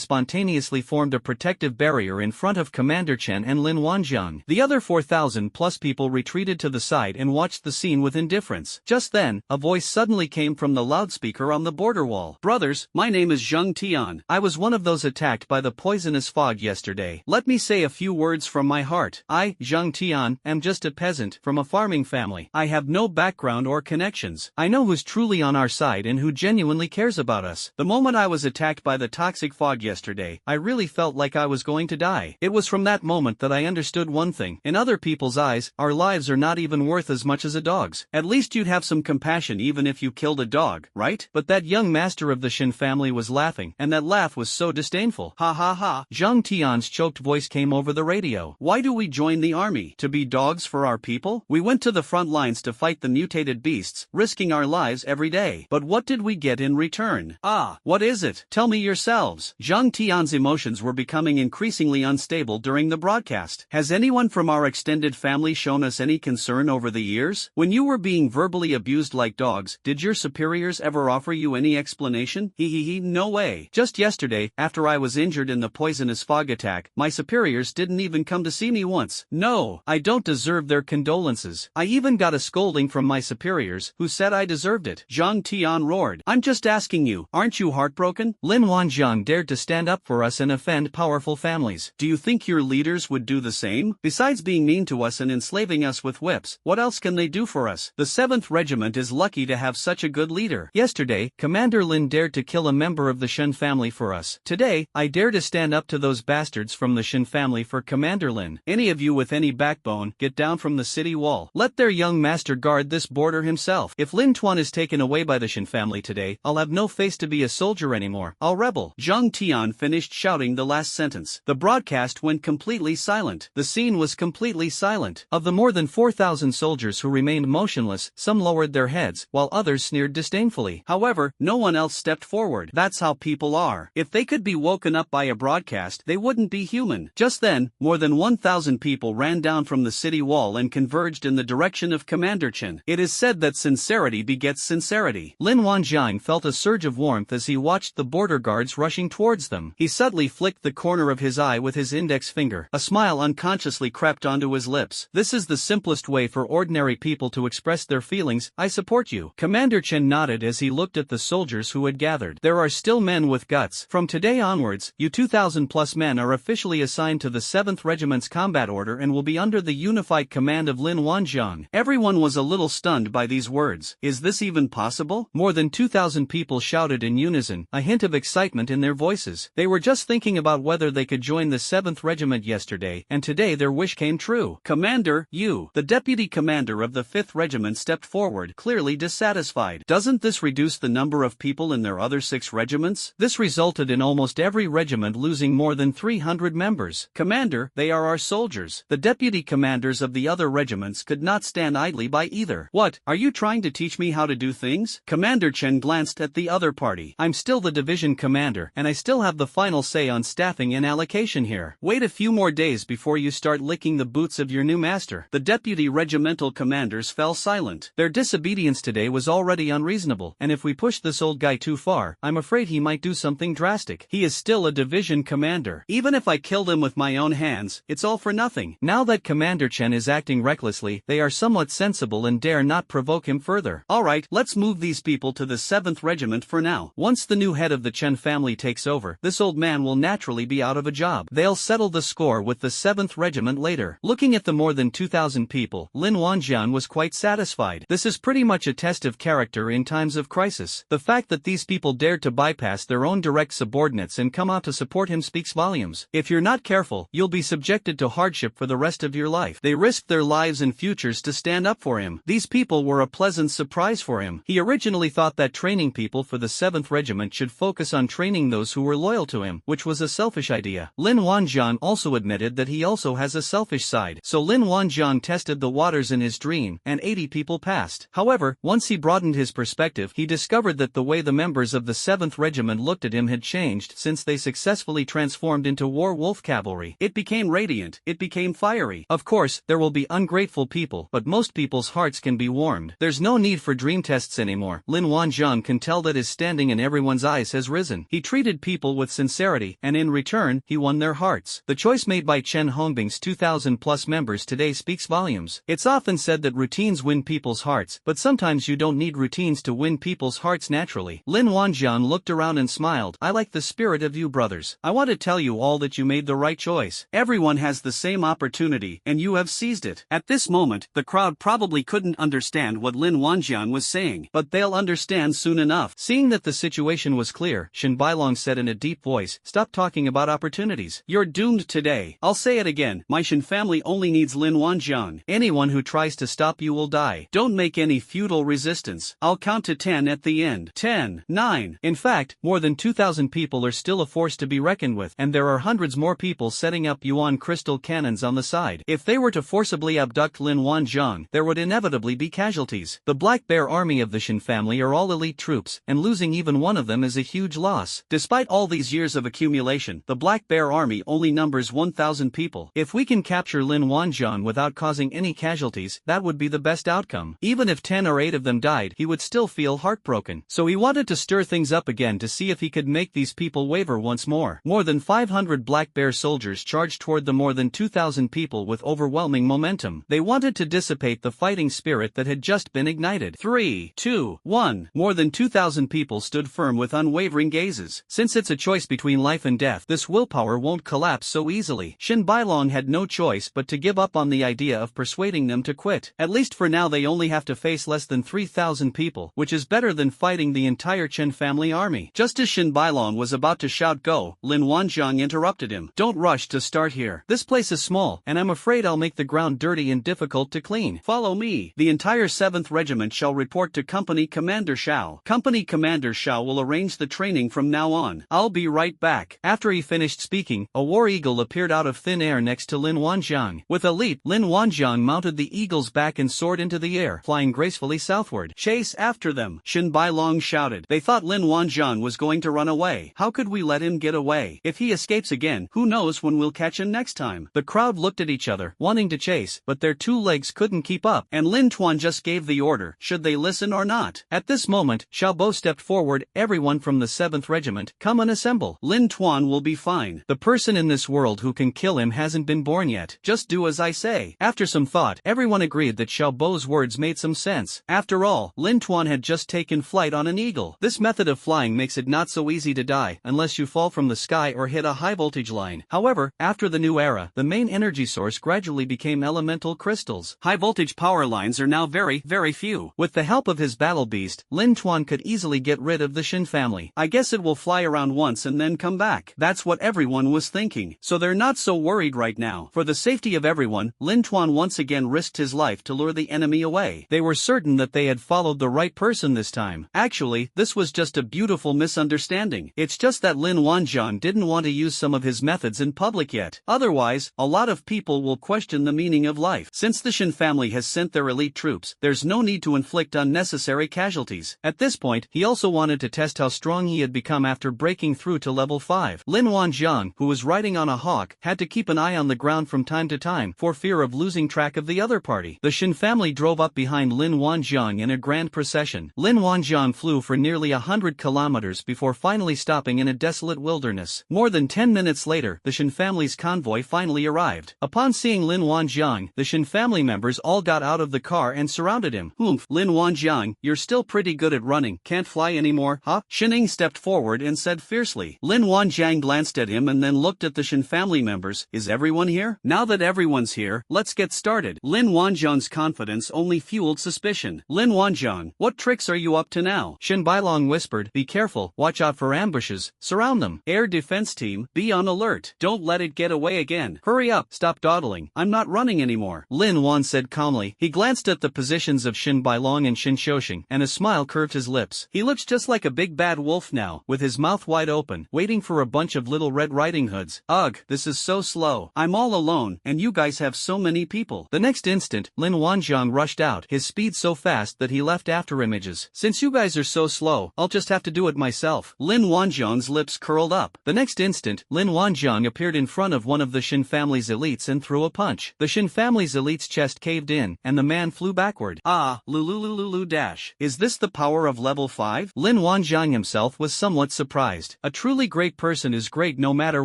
spontaneously formed a protective barrier in front of Commander Chen and Lin Wanjiang. The other 4,000 plus people retreated to the side and watched the scene with indifference. Just then, a voice suddenly came from the loudspeaker on the border wall. "Brothers, my name is Zheng Tian. I was one of those attacked by the poisonous fog yesterday. Let me say a few words from my heart. I, Zheng Tian, am just a peasant from a farming family. I have no background or connections. I know who's truly on our side and who genuinely cares about us. The moment I was attacked by the toxic fog yesterday, I really felt like I was going to die. It was from that moment that I understood one thing. In other people's eyes, our lives are not even worth as much as a dog's. At least you'd have some compassion even if you killed a dog, right?" But that young master of the Shin family was laughing, and that laugh was so disdainful. "Ha ha ha." Zhang Tian's choked voice came over the radio. "Why do we join the army? To be dogs for our people? We went to the front lines to fight the mutated beasts, risking our lives every day. But what did we get in return? Ah, what is it? Tell me yourselves." Zhang Tian's emotions were becoming increasingly unstable during the broadcast. "Has anyone from our extended family shown us any concern over the years? When you were being verbally abused like dogs, did your superiors ever offer you any explanation? No way. Just yesterday, after I was injured in the poisonous fog attack, my superiors didn't even come to see me once. No, I don't deserve their condolences. I even got a scolding from my superiors, who said I deserved it." Zhang Tian roared. "I'm just asking you, aren't you heartbroken? Lin Wanjiang dared to stand up for us and offend powerful families. Do you think your leaders would do the same? Besides being mean to us and enslaving us with whips, steps. What else can they do for us? The 7th Regiment is lucky to have such a good leader. Yesterday, Commander Lin dared to kill a member of the Shen family for us. Today, I dare to stand up to those bastards from the Shen family for Commander Lin. Any of you with any backbone, get down from the city wall. Let their young master guard this border himself. If Lin Tuan is taken away by the Shen family today, I'll have no face to be a soldier anymore. I'll rebel. Zhang Tian finished shouting the last sentence. The broadcast went completely silent. The scene was completely silent. Of the more than 4,000 soldiers who remained motionless, some lowered their heads, while others sneered disdainfully. However, no one else stepped forward. That's how people are. If they could be woken up by a broadcast, they wouldn't be human. Just then, more than 1,000 people ran down from the city wall and converged in the direction of Commander Chen. It is said that sincerity begets sincerity. Lin Wanjiang felt a surge of warmth as he watched the border guards rushing towards them. He subtly flicked the corner of his eye with his index finger. A smile unconsciously crept onto his lips. This is the simplest way for ordinary people to express their feelings. I support you. Commander Chen nodded as he looked at the soldiers who had gathered. There are still men with guts. From today onwards, you 2,000 plus men are officially assigned to the 7th Regiment's combat order and will be under the unified command of Lin Wanjiang. Everyone was a little stunned by these words. Is this even possible? More than 2,000 people shouted in unison, a hint of excitement in their voices. They were just thinking about whether they could join the 7th Regiment yesterday, and today their wish came true. Commander, you. The deputy commander of the 5th Regiment stepped forward, clearly dissatisfied. Doesn't this reduce the number of people in their other 6 regiments? This resulted in almost every regiment losing more than 300 members. Commander, they are our soldiers. The deputy commanders of the other regiments could not stand idly by either. What, are you trying to teach me how to do things? Commander Chen glanced at the other party. I'm still the division commander, and I still have the final say on staffing and allocation here. Wait a few more days before you start licking the boots of your new master. The deputy regimental commanders fell silent. Their disobedience today was already unreasonable, and if we push this old guy too far, I'm afraid he might do something drastic. He is still a division commander. Even if I killed him with my own hands, it's all for nothing. Now that Commander Chen is acting recklessly, they are somewhat sensible and dare not provoke him further. Alright, let's move these people to the 7th Regiment for now. Once the new head of the Chen family takes over, this old man will naturally be out of a job. They'll settle the score with the 7th Regiment later. Looking at the more than 2,000 people, Lin Wanjian was quite satisfied. This is pretty much a test of character in times of crisis. The fact that these people dared to bypass their own direct subordinates and come out to support him speaks volumes. If you're not careful, you'll be subjected to hardship for the rest of your life. They risked their lives and futures to stand up for him. These people were a pleasant surprise for him. He originally thought that training people for the 7th Regiment should focus on training those who were loyal to him, which was a selfish idea. Lin Wanjian also admitted that he also has a selfish side. So Lin Wanjian tested the waters in his dream, and 80 people passed. However, once he broadened his perspective, he discovered that the way the members of the 7th Regiment looked at him had changed since they successfully transformed into war wolf cavalry. It became radiant, it became fiery. Of course, there will be ungrateful people, but most people's hearts can be warmed. There's no need for dream tests anymore. Lin Wanjian can tell that his standing in everyone's eyes has risen. He treated people with sincerity, and in return, he won their hearts. The choice made by Chen Hongbing's 2,000 plus members today speaks volumes. It's often said that routines win people's hearts, but sometimes you don't need routines to win people's hearts naturally. Lin Wanjian looked around and smiled. I like the spirit of you brothers. I want to tell you all that you made the right choice. Everyone has the same opportunity, and you have seized it. At this moment, the crowd probably couldn't understand what Lin Wanjian was saying, but they'll understand soon enough. Seeing that the situation was clear, Shen Bailong said in a deep voice, stop talking about opportunities. You're doomed today. I'll say it again, my Shen family only needs Lin Wanjian. Anyone who tries to stop you will die. Don't make any futile resistance. I'll count to 10 at the end. 10, 9. In fact, more than 2,000 people are still a force to be reckoned with, and there are hundreds more people setting up yuan crystal cannons on the side. If they were to forcibly abduct Lin Wanjiang, there would inevitably be casualties. The Black Bear army of the Shen family are all elite troops, and losing even one of them is a huge loss. Despite all these years of accumulation, the Black Bear army only numbers 1,000 people. If we can capture Lin Wanjiang without causing any casualties, that would be the best outcome. Even if 10 or 8 of them died, he would still feel heartbroken. So he wanted to stir things up again to see if he could make these people waver once more. More than 500 Black Bear soldiers charged toward the more than 2,000 people with overwhelming momentum. They wanted to dissipate the fighting spirit that had just been ignited. 3, 2, 1. More than 2,000 people stood firm with unwavering gazes. Since it's a choice between life and death, this willpower won't collapse so easily. Shen Bailong had no choice but to give up on the idea of persuading persuading them to quit. At least for now they only have to face less than 3,000 people, which is better than fighting the entire Chen family army. Just as Shin Bailong was about to shout go, Lin Wanjiang interrupted him. Don't rush to start here. This place is small, and I'm afraid I'll make the ground dirty and difficult to clean. Follow me. The entire 7th Regiment shall report to Company Commander Shao. Company Commander Shao will arrange the training from now on. I'll be right back. After he finished speaking, a war eagle appeared out of thin air next to Lin Wanjiang. With a leap, Lin Wanjiang mounted the eagle's back and soared into the air, flying gracefully southward. Chase after them, Shin Bailong shouted. They thought Lin Wanjiang was going to run away. How could we let him get away? If he escapes again, who knows when we'll catch him next time? The crowd looked at each other, wanting to chase, but their two legs couldn't keep up, and Lin Tuan just gave the order, should they listen or not? At this moment, Xiao Bo stepped forward. Everyone from the 7th Regiment, come and assemble. Lin Tuan will be fine. The person in this world who can kill him hasn't been born yet. Just do as I say. After some thought, everyone agreed that Xiao Bo's words made some sense. After all, Lin Tuan had just taken flight on an eagle. This method of flying makes it not so easy to die, unless you fall from the sky or hit a high-voltage line. However, after the new era, the main energy source gradually became elemental crystals. High-voltage power lines are now very few. With the help of his battle beast, Lin Tuan could easily get rid of the Shin family. I guess it will fly around once and then come back. That's what everyone was thinking. So they're not so worried right now. For the safety of everyone, Lin Tuan once again risked his life to lure the enemy away. They were certain that they had followed the right person this time. Actually, this was just a beautiful misunderstanding. It's just that Lin Wanjiang didn't want to use some of his methods in public yet. Otherwise, a lot of people will question the meaning of life. Since the Shin family has sent their elite troops, there's no need to inflict unnecessary casualties. At this point, he also wanted to test how strong he had become after breaking through to level 5. Lin Wanjiang, who was riding on a hawk, had to keep an eye on the ground from time to time for fear of losing track of the other party. The Shin family drove up behind Lin Wanjiang in a grand procession. Lin Wanjiang flew for nearly 100 kilometers before finally stopping in a desolate wilderness. More than 10 minutes later, the Shin family's convoy finally arrived. Upon seeing Lin Wanjiang, the Shin family members all got out of the car and surrounded him. Humph, Lin Wanjiang, you're still pretty good at running. Can't fly anymore, huh? Shining stepped forward and said fiercely. Lin Wanjiang glanced at him and then looked at the Shin family members. Is everyone here? Now that everyone's here, let's get started. Lin Wanjiang's confidence only fueled suspicion. Lin Wanjiang, what tricks are you up to now? Shin Bailong whispered. Be careful, watch out for ambushes, surround them. Air defense team, be on alert. Don't let it get away again. Hurry up, stop dawdling. I'm not running anymore. Lin Wan said calmly. He glanced at the positions of Shin Bailong and Shin Shoshing, and a smile curved his lips. He looks just like a big bad wolf now, with his mouth wide open, waiting for a bunch of little Red Riding Hoods. Ugh, this is so slow. I'm all alone, and you guys have so many people. The next instant, Lin Wanjiang rushed out, his speed so fast that he left after images. Since you guys are so slow, I'll just have to do it myself. Lin Wanjiang's lips curled up. The next instant, Lin Wanjiang appeared in front of one of the Shin family's elites and threw a punch. The Shin family's elite's chest caved in, and the man flew backward. Ah, lululululu dash. Is this the power of level 5? Lin Wanjiang himself was somewhat surprised. A truly great person is great no matter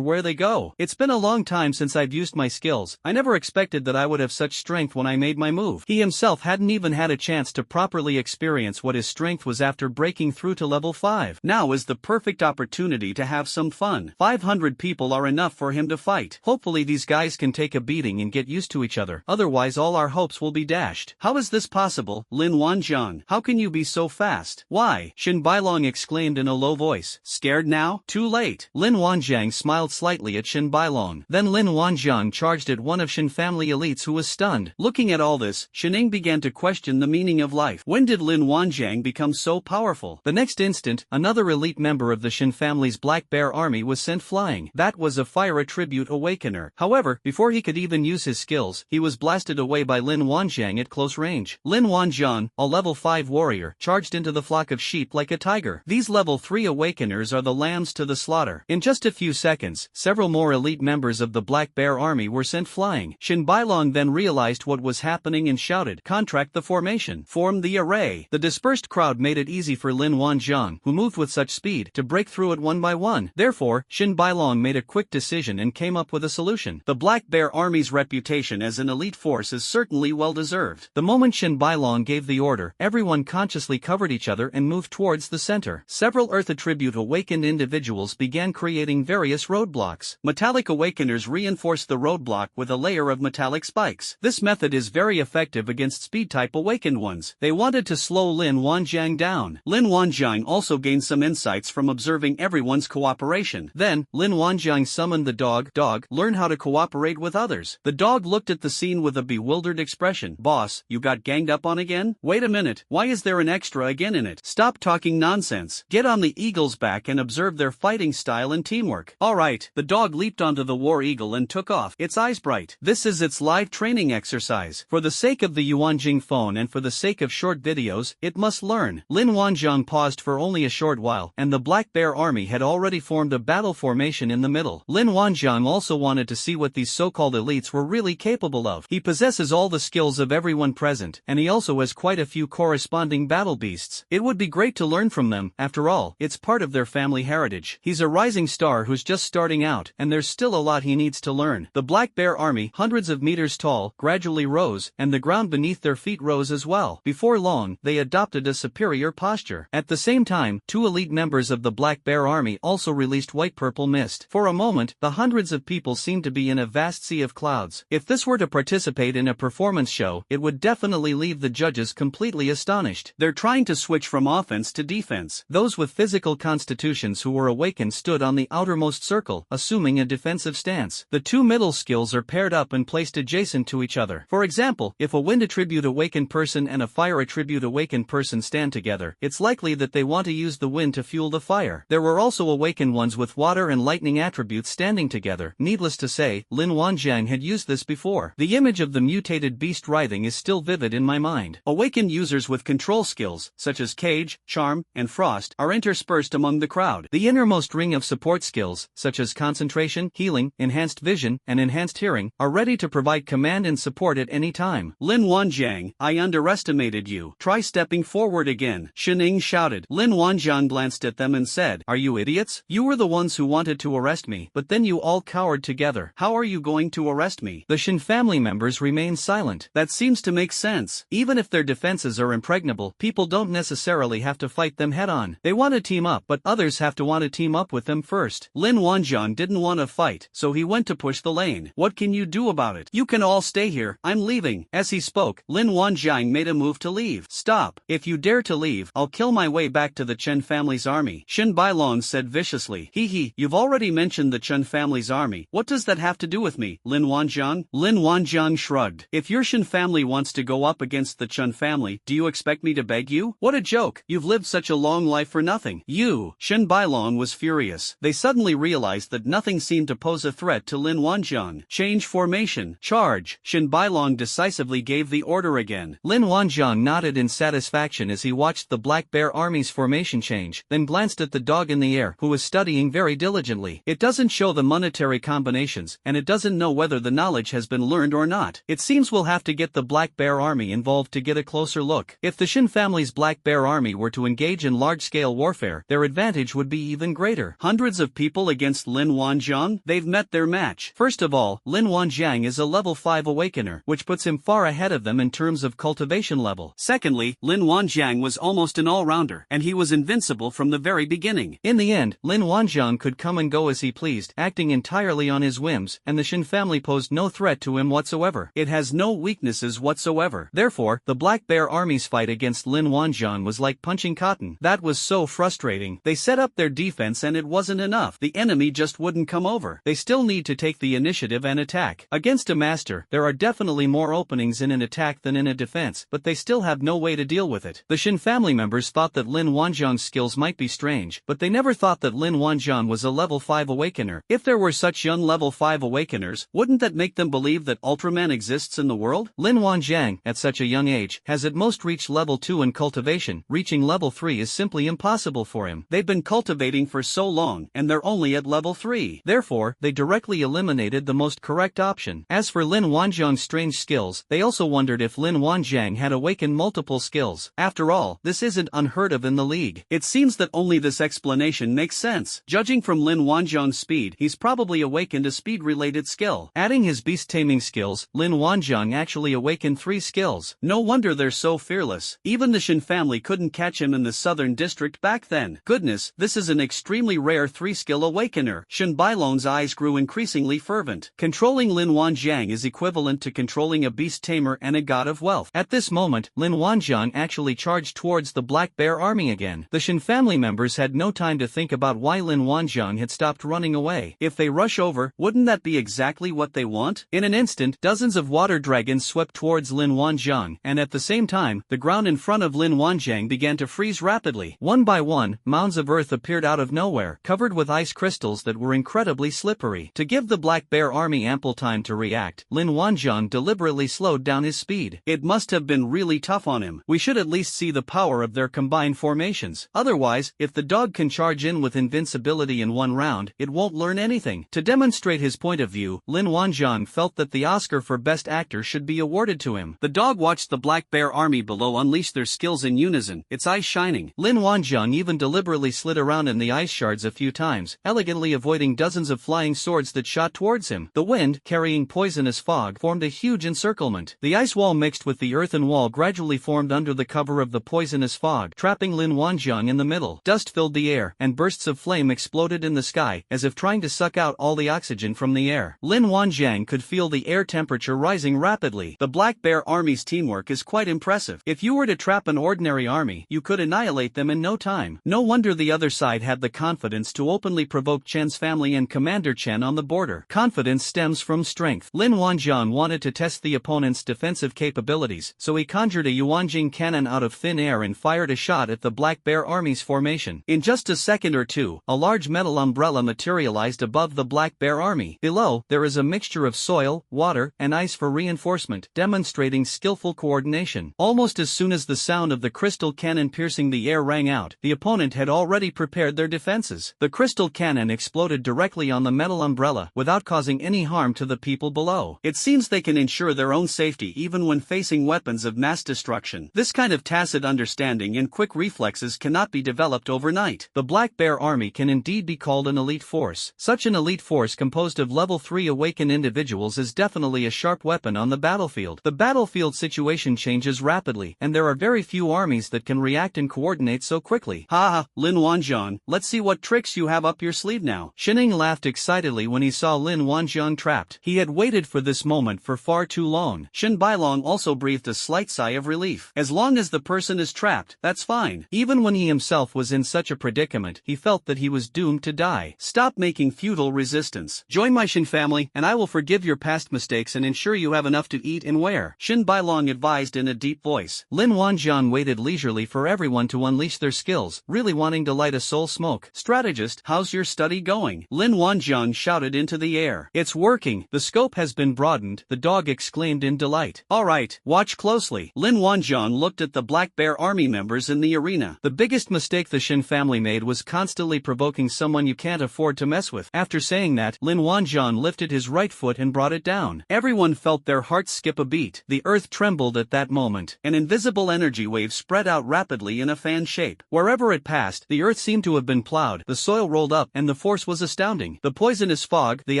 where they go. It's been a long time since I've used my skills. I never expected that I would have such strength when I made my move. He himself hadn't even had a chance to properly experience what his strength was after breaking through to level 5. Now is the perfect opportunity to have some fun. 500 people are enough for him to fight. Hopefully these guys can take a beating and get used to each other. Otherwise all our hopes will be dashed. How is this possible, Lin Wanjiang? How can you be so fast? Why? Shin Bailong exclaimed in a low voice. Scared now? Too late. Lin Wanjiang smiled slightly at Shin Bailong. Then Lin Wanjiang charged at one of Shin family elites who was stunned. Looking at all this, Shining began to question the meaning of life. When did Lin Wanjiang become so powerful? The next instant, another elite member of the Shin family's Black Bear army was sent flying. That was a fire attribute awakener. However, before he could even use his skills, he was blasted away by Lin Wanjiang at close range. Lin Wanjiang, a level 5 warrior, charged into the flock of sheep like a tiger. These level 3 awakeners are the lambs to the slaughter. In just a few seconds, several more elite members of the Black Bear army were sent flying. Shin Bailong then realized what was happening and shouted, contract the formation. Form the array. The dispersed crowd made it easy for Lin Wanjiang, who moved with such speed, to break through it one by one. Therefore, Shin Bailong made a quick decision and came up with a solution. The Black Bear army's reputation as an elite force is certainly well deserved. The moment Shin Bailong gave the order, everyone consciously covered each other and moved towards the center. Several Earth Attribute awakened individuals began creating various roadblocks. Metallic awakeners reinforced the roadblock with a layer of metallic spikes. This method is very effective against speed-type awakened ones. They wanted to slow Lin Wanjiang down. Lin Wanjiang also gained some insights from observing everyone's cooperation. Then, Lin Wanjiang summoned the dog. Dog, learn how to cooperate with others. The dog looked at the scene with a bewildered expression. Boss, you got ganged up on again? Wait a minute, why is there an extra again in it? Stop talking nonsense. Get on the eagle's back and observe their fighting style and teamwork. Alright, the dog leaped onto the war eagle and took off, its eyes bright. This is its live training exercise. For the sake of the Yuanjing phone and for the sake of short videos, it must learn. Lin Wanjiang paused for only a short while, and the Black Bear army had already formed a battle formation in the middle. Lin Wanjiang also wanted to see what these so-called elites were really capable of. He possesses all the skills of everyone present, and he also has quite a few corresponding battle beasts. It would be great to learn from them. After all, it's part of their family heritage. He's a rising star who's just starting out, and there's still a lot he needs to learn. The Black Bear army, hundreds of meters tall, gradually rose, and the ground beneath their feet rose as well. Before long, they adopted a superior posture. At the same time, two elite members of the Black Bear army also released white-purple mist. For a moment, the hundreds of people seemed to be in a vast sea of clouds. If this were to participate in a performance show, it would definitely leave the judges completely astonished. They're trying to switch from offense to defense. Those with physical constitutions who were awakened stood on the outermost circle, assuming a defensive stance. The two middle skills are paired up and placed adjacent to each other. For example, if a wind attribute awakened person and a fire attribute awakened person stand together, it's likely that they want to use the wind to fuel the fire. There were also awakened ones with water and lightning attributes standing together. Needless to say, Lin Wanjiang had used this before. The image of the mutated beast writhing is still vivid in my mind. Awakened users with control skills, such as Cage, Charm, and Frost, are interspersed among the crowd. The innermost ring of support skills, such as Concentration, Healing, Enhanced Vision, and Enhanced Hearing, are ready to provide command and support at any time. Lin Wanjiang, I underestimated you. Try stepping forward again, Shining shouted. Lin Wanjiang glanced at them and said, Are you idiots? You were the ones who wanted to arrest me, but then you all cowered together. How are you going to arrest me? The Shin family members remained silent. That seems to make sense. Even if their defenses are impregnable, people don't necessarily have to fight them head-on. They want to team up, but others have to want to team up with them first. Lin Wanjiang didn't want to fight, so he went to push the lane. What can you do about it? You can all stay here. I'm leaving. As he spoke, Lin Wanjiang made a move to leave. Stop. If you dare to leave, I'll kill my way back to the Chen family's army. Shin Bailong said viciously. Hee, you've already mentioned the Chen family's army. What does that have to do with me, Lin Wanjiang? Lin Wanjiang shrugged. If your Shin family wants to go up against the Chen family, do you expect me to beg you? What a joke. You've lived such a long life for nothing. You. Shin Bailong was furious. They suddenly realized that nothing seemed to pose a threat to Lin Wanjiang. Change formation. Charge. Shin Bailong decisively gave the order again. Lin Wanjiang nodded in satisfaction as he watched the Black Bear army's formation change, then glanced at the dog in the air, who was studying very diligently. It doesn't show the monetary combinations, and it doesn't know whether the knowledge has been learned or not. It seems we'll have to get the Black Bear army involved to get a closer look. If the Shin family's Black Bear army were to engage in large-scale warfare, their advantage would be even greater. Hundreds of people against Lin Wanjiang? They've met their match. First of all, Lin Wanjiang is a level 5 awakener, which puts him far ahead of them in terms of cultivation level. Secondly, Lin Wanjiang was almost an all-rounder, and he was invincible from the very beginning. In the end, Lin Wanjiang could come and go as he pleased, acting entirely on his whims, and the Shin family posed no threat to him whatsoever. It has no weaknesses whatsoever. Therefore, the Black Bear army's fight against Lin Wanjiang was like punching cotton. That was so frustrating. They set up their defense and it wasn't enough. The enemy just wouldn't come over. They still need to take the initiative and attack. Against a master, there are definitely more openings in an attack than in a defense, but they still have no way to deal with it. The Shin family members thought that Lin Wanjiang's skills might be strange, but they never thought that Lin Wanjiang was a level 5 awakener. If there were such young level 5 awakeners, wouldn't that make them believe that Ultraman exists in the world? Lin Wanjiang, at such a young age, has at most reached level 2 in cultivation. Reaching level 3 is simply impossible for him. They've been cultivating for so long, and they're only at level 3. Therefore, they directly eliminated the most correct option. As for Lin Wanjiang's strange skills, they also wondered if Lin Wanjiang had awakened multiple skills. After all, this isn't unheard of in the league. It seems that only this explanation makes sense. Judging from Lin Wanjiang's speed, he's probably awakened a speed-related skill. Adding his beast-taming skills, Lin Wanjiang actually awakened 3 skills. No wonder they're so fearless. Even the Shin family couldn't catch him in the southern district back then. Goodness, this is an extremely rare 3-skill awakener. Shin Bailong's eyes grew increasingly fervent. Controlling Lin Wanjiang is equivalent equivalent to controlling a beast tamer and a god of wealth. At this moment, Lin Wanjiang actually charged towards the Black Bear army again. The Shin family members had no time to think about why Lin Wanjiang had stopped running away. If they rush over, wouldn't that be exactly what they want? In an instant, dozens of water dragons swept towards Lin Wanjiang, and at the same time, the ground in front of Lin Wanjiang began to freeze rapidly. One by one, mounds of earth appeared out of nowhere, covered with ice crystals that were incredibly slippery. To give the Black Bear army ample time to react, Lin Wanjiang deliberately slowed down his speed. It must have been really tough on him. We should at least see the power of their combined formations. Otherwise, if the dog can charge in with invincibility in one round, it won't learn anything. To demonstrate his point of view, Lin Wanjiang felt that the Oscar for Best Actor should be awarded to him. The dog watched the Black Bear army below unleash their skills in unison, its eyes shining. Lin Wanjiang even deliberately slid around in the ice shards a few times, elegantly avoiding dozens of flying swords that shot towards him. The wind, carrying poisonous fog, formed a huge encirclement. The ice wall mixed with the earthen wall gradually formed under the cover of the poisonous fog, trapping Lin Wanjiang in the middle. Dust filled the air, and bursts of flame exploded in the sky, as if trying to suck out all the oxygen from the air. Lin Wanjiang could feel the air temperature rising rapidly. The Black Bear army's teamwork is quite impressive. If you were to trap an ordinary army, you could annihilate them in no time. No wonder the other side had the confidence to openly provoke Chen's family and Commander Chen on the border. Confidence stems from strength. Lin Wanjiang wanted to test the opponent's defensive capabilities, so he conjured a Yuanjing cannon out of thin air and fired a shot at the Black Bear army's formation. In just a second or two, a large metal umbrella materialized above the Black Bear army. Below, there is a mixture of soil, water, and ice for reinforcement, demonstrating skillful coordination. Almost as soon as the sound of the crystal cannon piercing the air rang out, the opponent had already prepared their defenses. The crystal cannon exploded directly on the metal umbrella, without causing any harm to the people below. It seems they can ensure their own safety even when facing weapons of mass destruction. This kind of tacit understanding and quick reflexes cannot be developed overnight. The Black Bear army can indeed be called an elite force. Such an elite force composed of level 3 awakened individuals is definitely a sharp weapon on the battlefield. The battlefield situation changes rapidly, and there are very few armies that can react and coordinate so quickly. Ha, Lin Wanjiang, let's see what tricks you have up your sleeve now. Shining laughed excitedly when he saw Lin Wanjiang trapped. He had waited for this moment for far too long. Shin Bailong also breathed a slight sigh of relief. As long as the person is trapped, that's fine. Even when he himself was in such a predicament, he felt that he was doomed to die. Stop making futile resistance. Join my Shin family, and I will forgive your past mistakes and ensure you have enough to eat and wear, Shin Bailong advised in a deep voice. Lin Wanjiang waited leisurely for everyone to unleash their skills, really wanting to light a soul smoke. Strategist, how's your study going? Lin Wanjiang shouted into the air. It's working. The scope has been broadened, the dog exclaimed in delight. Alright, watch closely. Lin Wanjiang looked at the Black Bear army members in the arena. The biggest mistake the Shin family made was constantly provoking someone you can't afford to mess with. After saying that, Lin Wanjiang lifted his right foot and brought it down. Everyone felt their hearts skip a beat. The earth trembled at that moment. An invisible energy wave spread out rapidly in a fan shape. Wherever it passed, the earth seemed to have been plowed, the soil rolled up, and the force was astounding. The poisonous fog, the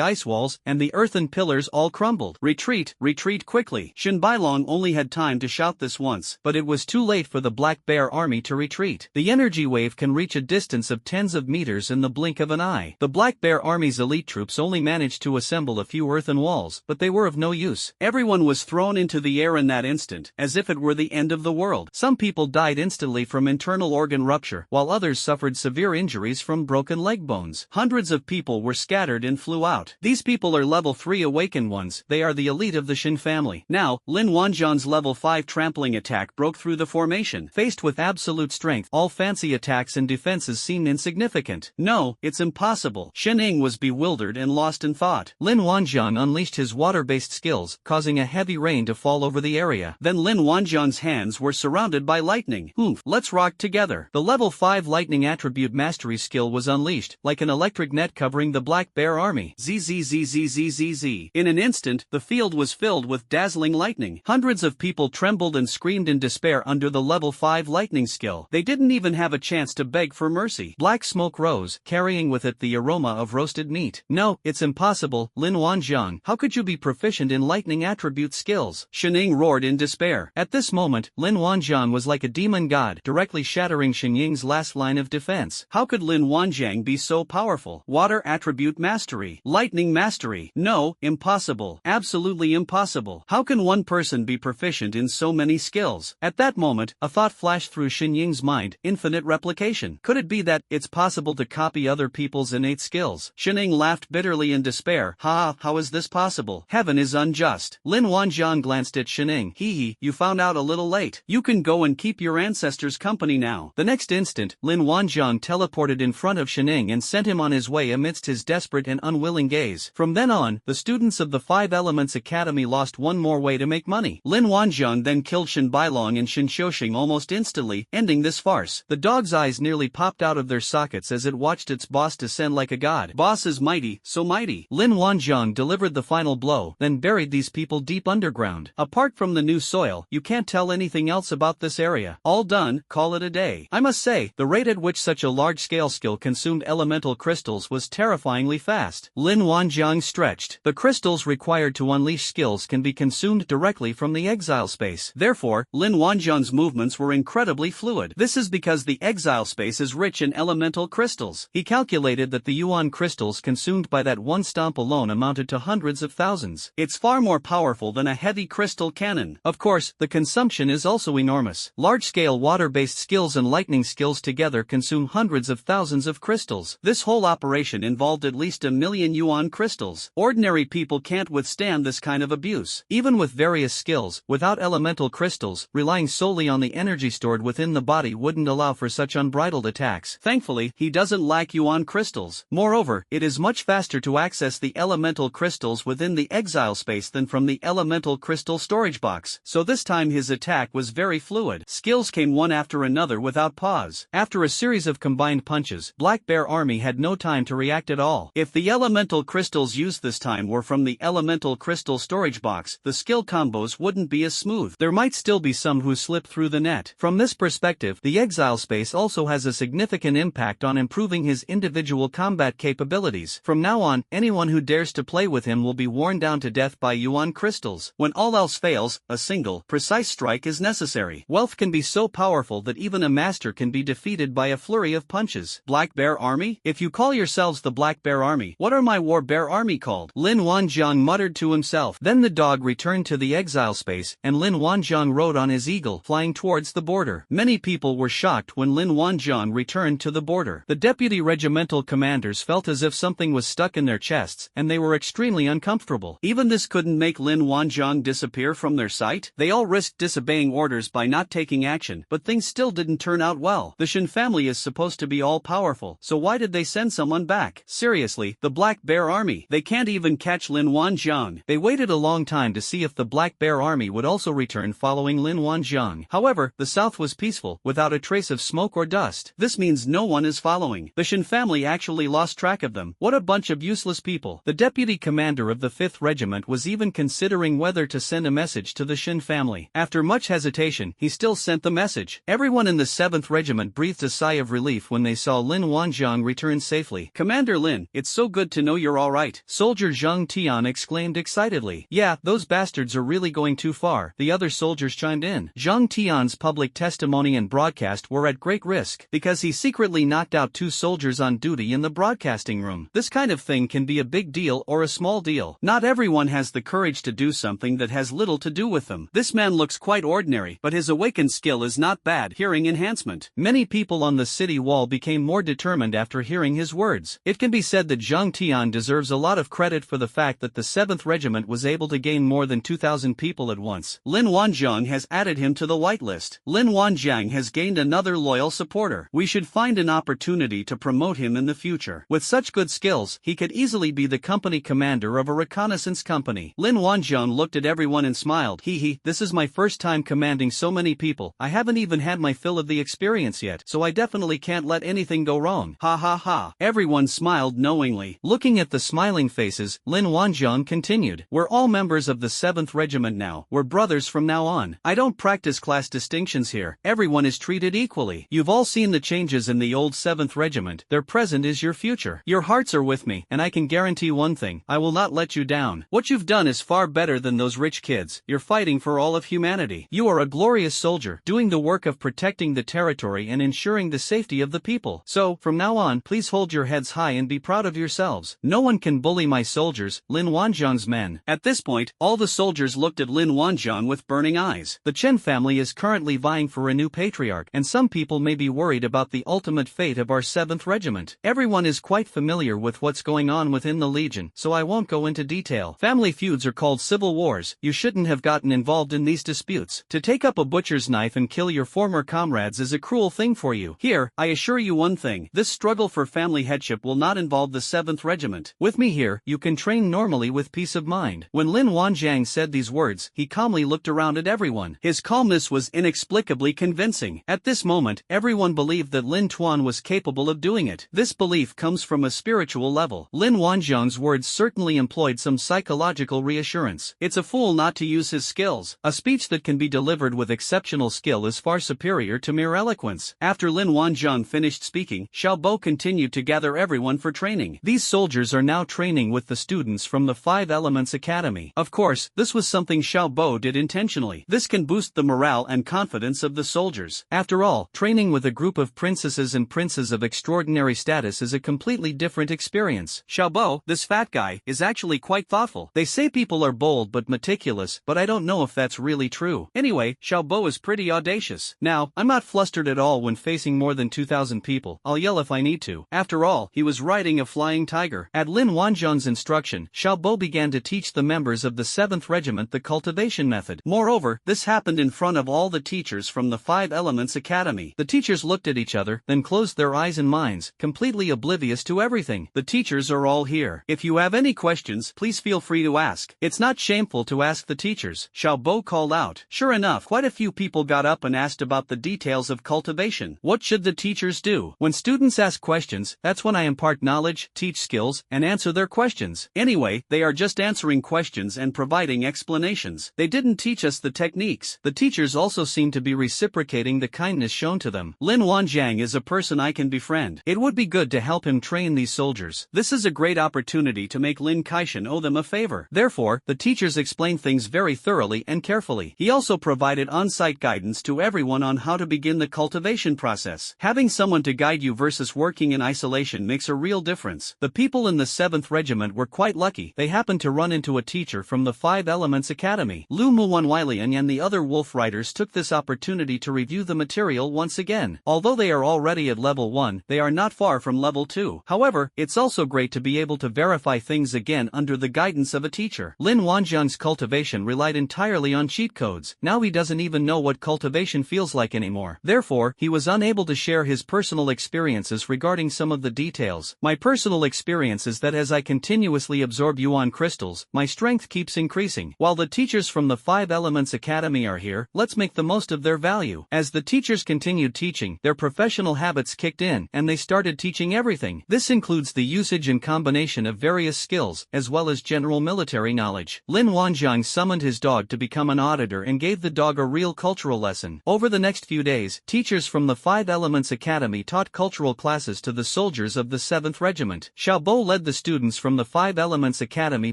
ice walls, and the earthen pillars all crumbled. Retreat, retreat quickly. Shin Bailong only had time to shout this once, but it was too late for the Black Bear army to retreat. The energy wave can reach a distance of tens of meters in the blink of an eye. The Black Bear army's elite troops only managed to assemble a few earthen walls, but they were of no use. Everyone was thrown into the air in that instant, as if it were the end of the world. Some people died instantly from internal organ rupture, while others suffered severe injuries from broken leg bones. Hundreds of people were scattered and flew out. These people are level 3 awakened ones. They are the elite of the Shin family. Now, Lin Wanjiang's level 5 trampling attack broke through the formation. Faced with absolute strength, all fancy attacks and defenses seemed insignificant. No, it's impossible. Shen Ing was bewildered and lost in thought. Lin Wanjiang unleashed his water-based skills, causing a heavy rain to fall over the area. Then Lin Wanjiang's hands were surrounded by lightning. Let's rock together. The level 5 lightning attribute mastery skill was unleashed, like an electric net covering the Black Bear army. Zzzzzzzzz. In an instant, the field was filled with dazzling lightning. Hundreds of people trembled and screamed in despair under the level 5 lightning skill. They didn't even have a chance to beg for mercy. Black smoke rose, carrying with it the aroma of roasted meat. No, it's impossible, Lin Wanjiang. How could you be proficient in lightning attribute skills? Shen Ying roared in despair. At this moment, Lin Wanjiang was like a demon god, directly shattering Shen Ying's last line of defense. How could Lin Wanjiang be so powerful? Water attribute mastery. Lightning mastery. No, impossible. Absolutely absolutely impossible. How can one person be proficient in so many skills? At that moment, a thought flashed through Xin Ying's mind: infinite replication. Could it be that it's possible to copy other people's innate skills? Xin Ying laughed bitterly in despair. How is this possible? Heaven is unjust. Lin Wanjiang glanced at Xin Ying. Hee, you found out a little late. You can go and keep your ancestors company now. The next instant, Lin Wanjiang teleported in front of Xin Ying and sent him on his way amidst his desperate and unwilling gaze. From then on, the students of the Five Elements Academy lost one more way to make money. Lin Wanjiang then killed Shen Bailong and Shen Xiuxing almost instantly, ending this farce. The dog's eyes nearly popped out of their sockets as it watched its boss descend like a god. Boss is mighty, so mighty. Lin Wanjiang delivered the final blow, then buried these people deep underground. Apart from the new soil, you can't tell anything else about this area. All done, call it a day. I must say, the rate at which such a large-scale skill consumed elemental crystals was terrifyingly fast. Lin Wanjiang stretched. The crystals required to unleash skills can be consumed directly from the exile space. Therefore, Lin Wanjiang's movements were incredibly fluid. This is because the exile space is rich in elemental crystals. He calculated that the yuan crystals consumed by that one stomp alone amounted to hundreds of thousands. It's far more powerful than a heavy crystal cannon. Of course, the consumption is also enormous. Large-scale water-based skills and lightning skills together consume hundreds of thousands of crystals. This whole operation involved at least 1,000,000 yuan crystals. Ordinary people can't withstand this kind of abuse. Even with various skills, without elemental crystals, relying solely on the energy stored within the body wouldn't allow for such unbridled attacks. Thankfully, he doesn't lack yuan crystals. Moreover, it is much faster to access the elemental crystals within the exile space than from the elemental crystal storage box, so this time his attack was very fluid. Skills came one after another without pause. After a series of combined punches, Black Bear Army had no time to react at all. If the elemental crystals used this time were from the elemental crystal storage box, the skill combos wouldn't be as smooth. There might still be some who slip through the net. From this perspective, the exile space also has a significant impact on improving his individual combat capabilities. From now on, anyone who dares to play with him will be worn down to death by yuan crystals. When all else fails, a single, precise strike is necessary. Wealth can be so powerful that even a master can be defeated by a flurry of punches. Black Bear Army? If you call yourselves the Black Bear Army, what are my War Bear Army called? Lin Wanjiang muttered to himself. Then the dog returned to the exile space, and Lin Wanjiang rode on his eagle, flying towards the border. Many people were shocked when Lin Wanjiang returned to the border. The deputy regimental commanders felt as if something was stuck in their chests, and they were extremely uncomfortable. Even this couldn't make Lin Wanjiang disappear from their sight. They all risked disobeying orders by not taking action, but things still didn't turn out well. The Shen family is supposed to be all-powerful, so why did they send someone back? Seriously, the Black Bear Army. They can't even catch Lin Wanjiang. They waited a long time to see if the Black Bear Army would also return following Lin Wanjiang. However, the south was peaceful, without a trace of smoke or dust. This means no one is following. The Shen family actually lost track of them. What a bunch of useless people. The deputy commander of the 5th Regiment was even considering whether to send a message to the Shen family. After much hesitation, he still sent the message. Everyone in the 7th Regiment breathed a sigh of relief when they saw Lin Wanjiang return safely. Commander Lin, it's so good to know you're alright. Soldier Zhang Tian exclaimed excitedly. Yeah, those bastards are really going too far, the other soldiers chimed in. Zhang Tian's public testimony and broadcast were at great risk, because he secretly knocked out 2 soldiers on duty in the broadcasting room. This kind of thing can be a big deal or a small deal. Not everyone has the courage to do something that has little to do with them. This man looks quite ordinary, but his awakened skill is not bad. Hearing enhancement. Many people on the city wall became more determined after hearing his words. It can be said that Zhang Tian deserves a lot of credit for the fact that the 7th Regiment was able to gain more than 2,000 people at once. Lin Wanjiang has added him to the whitelist. Lin Wanjiang has gained another loyal supporter. We should find an opportunity to promote him in the future. With such good skills, he could easily be the company commander of a reconnaissance company. Lin Wanjiang looked at everyone and smiled. Hee, this is my first time commanding so many people. I haven't even had my fill of the experience yet, so I definitely can't let anything go wrong. Ha ha ha. Everyone smiled knowingly. Looking at the smiling faces, Lin Wanjiang continued. We're all members of the 7th Regiment now. We're brothers from now on. I don't practice class distinctions here. Everyone is treated equally. You've all seen the changes in the old 7th Regiment. Their present is your future. Your hearts are with me, and I can guarantee one thing. I will not let you down. What you've done is far better than those rich kids. You're fighting for all of humanity. You are a glorious soldier, doing the work of protecting the territory and ensuring the safety of the people. So, from now on, please hold your heads high and be proud of yourselves. No one can bully my soldiers, Lin Wanjiang's men. again. At this point, all the soldiers looked at Lin Wanjiang with burning eyes. The Chen family is currently vying for a new patriarch, and some people may be worried about the ultimate fate of our 7th Regiment. Everyone is quite familiar with what's going on within the Legion, so I won't go into detail. Family feuds are called civil wars. You shouldn't have gotten involved in these disputes. To take up a butcher's knife and kill your former comrades is a cruel thing for you. Here, I assure you one thing, this struggle for family headship will not involve the 7th Regiment. With me here, you can train normally with peace of mind. When Lin Wanjiang said these words, he calmly looked around at everyone. His calmness was inexplicably convincing. At this moment, everyone believed that Lin Tuan was capable of doing it. This belief comes from a spiritual level. Lin Wanjiang's words certainly employed some psychological reassurance. It's a fool not to use his skills. A speech that can be delivered with exceptional skill is far superior to mere eloquence. After Lin Wanjiang finished speaking, Xiao Bo continued to gather everyone for training. These soldiers are now training with the students from the 5 Elements Academy. Of course, this was something Xiao Bo did intentionally. This can boost the morale and confidence of the soldiers. After all, training with a group of princesses and princes of extraordinary status is a completely different experience. Xiao Bo, this fat guy, is actually quite thoughtful. They say people are bold but meticulous, but I don't know if that's really true. Anyway, Xiao Bo is pretty audacious. Now, I'm not flustered at all when facing more than 2,000 people. I'll yell if I need to. After all, he was riding a flying tiger. At Lin Wanjiang's instruction, Xiao Bo began to teach the members of the 7th Regiment the cultivation method. Moreover, this happened in front of all the teachers from the 5 Elements Academy. The teachers looked at each other, then closed their eyes and minds, completely oblivious to everything. The teachers are all here. If you have any questions, please feel free to ask. It's not shameful to ask the teachers, Xiao Bo called out. Sure enough, quite a few people got up and asked about the details of cultivation. What should the teachers do? When students ask questions, that's when I impart knowledge, teach skills, and answer their questions. Anyway, they are just answering questions and providing explanations. They didn't teach us the techniques. The teachers also seem to be reciprocating the kindness shown to them. Lin Wanjiang is a person I can befriend. It would be good to help him train these soldiers. This is a great opportunity to make Lin Kaishan owe them a favor. Therefore, the teachers explained things very thoroughly and carefully. He also provided on-site guidance to everyone on how to begin the cultivation process. Having someone to guide you versus working in isolation makes a real difference. The people in the 7th Regiment were quite lucky. They happened to run into a teacher from the 5 Elements Academy. Lu Muanweilian and the other wolf riders took this opportunity to review the material once again. Although they are already at level 1, they are not far from level 2. However, it's also great to be able to verify things again under the guidance of a teacher. Lin Wanjiang's cultivation relied entirely on cheat codes. Now he doesn't even know what cultivation feels like anymore. Therefore, he was unable to share his personal experiences regarding some of the details. My personal experience is that as I continuously absorb yuan crystals, my strength keeps increasing. While the teachers from the 5 Elements Academy are here, let's make the most of their value. As the teachers continued teaching, their professional habits kicked in, and they started teaching everything. This includes the usage and combination of various skills, as well as general military knowledge. Lin Wanjiang summoned his dog to become an auditor and gave the dog a real cultural lesson. Over the next few days, teachers from the 5 Elements Academy taught cultural classes to the soldiers of the 7th Regiment. Xiao Bo led the students from the 5 Elements Academy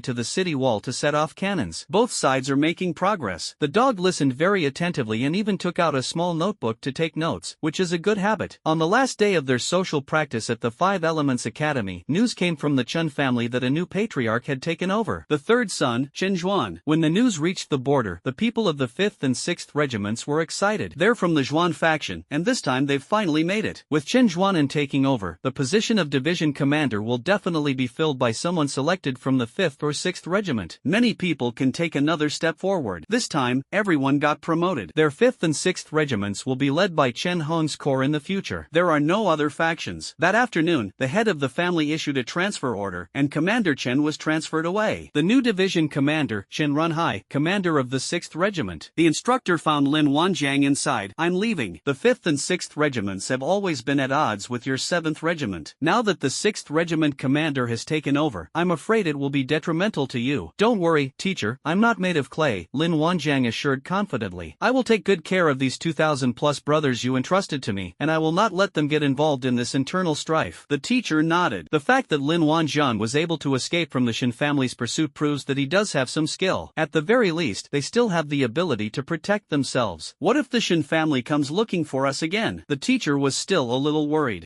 to the city wall to set off cannons. Both sides are making progress. The dog listened very attentively and even took out a small notebook to take notes, which is a good habit. On the last day of their social practice at the 5 Elements Academy, news came from the Chen family that a new patriarch had taken over. The third son, Chen Zhuan. When the news reached the border, the people of the 5th and 6th Regiments were excited. They're from the Zhuan faction, and this time they've finally made it. With Chen Zhuan taking over, the position of division commander will definitely be filled by someone selected from the 5th or 6th Regiment. Many people can take another step forward. This time, everyone got promoted. Their 5th and 6th Regiments will be led by Chen Hong's corps in the future. There are no other factions. That afternoon, the head of the family issued a transfer order, and Commander Chen was transferred away. The new division commander, Chen Runhai, commander of the 6th Regiment. The instructor found Lin Wanjiang inside. I'm leaving. The 5th and 6th Regiments have always been at odds with your 7th Regiment. Now that the 6th Regiment commander has taken over, I'm afraid it will be detrimental to you. Don't worry, teacher, I'm not made of clay, Lin Wanjiang assured confidently. I will take good care of these 2,000 plus brothers you entrusted to me, and I will not let them get involved in this internal strife. The teacher nodded. The fact that Lin Wanjiang was able to escape from the Shin family's pursuit proves that he does have some skill. At the very least, they still have the ability to protect themselves. What if the Shin family comes looking for us again? The teacher was still a little worried.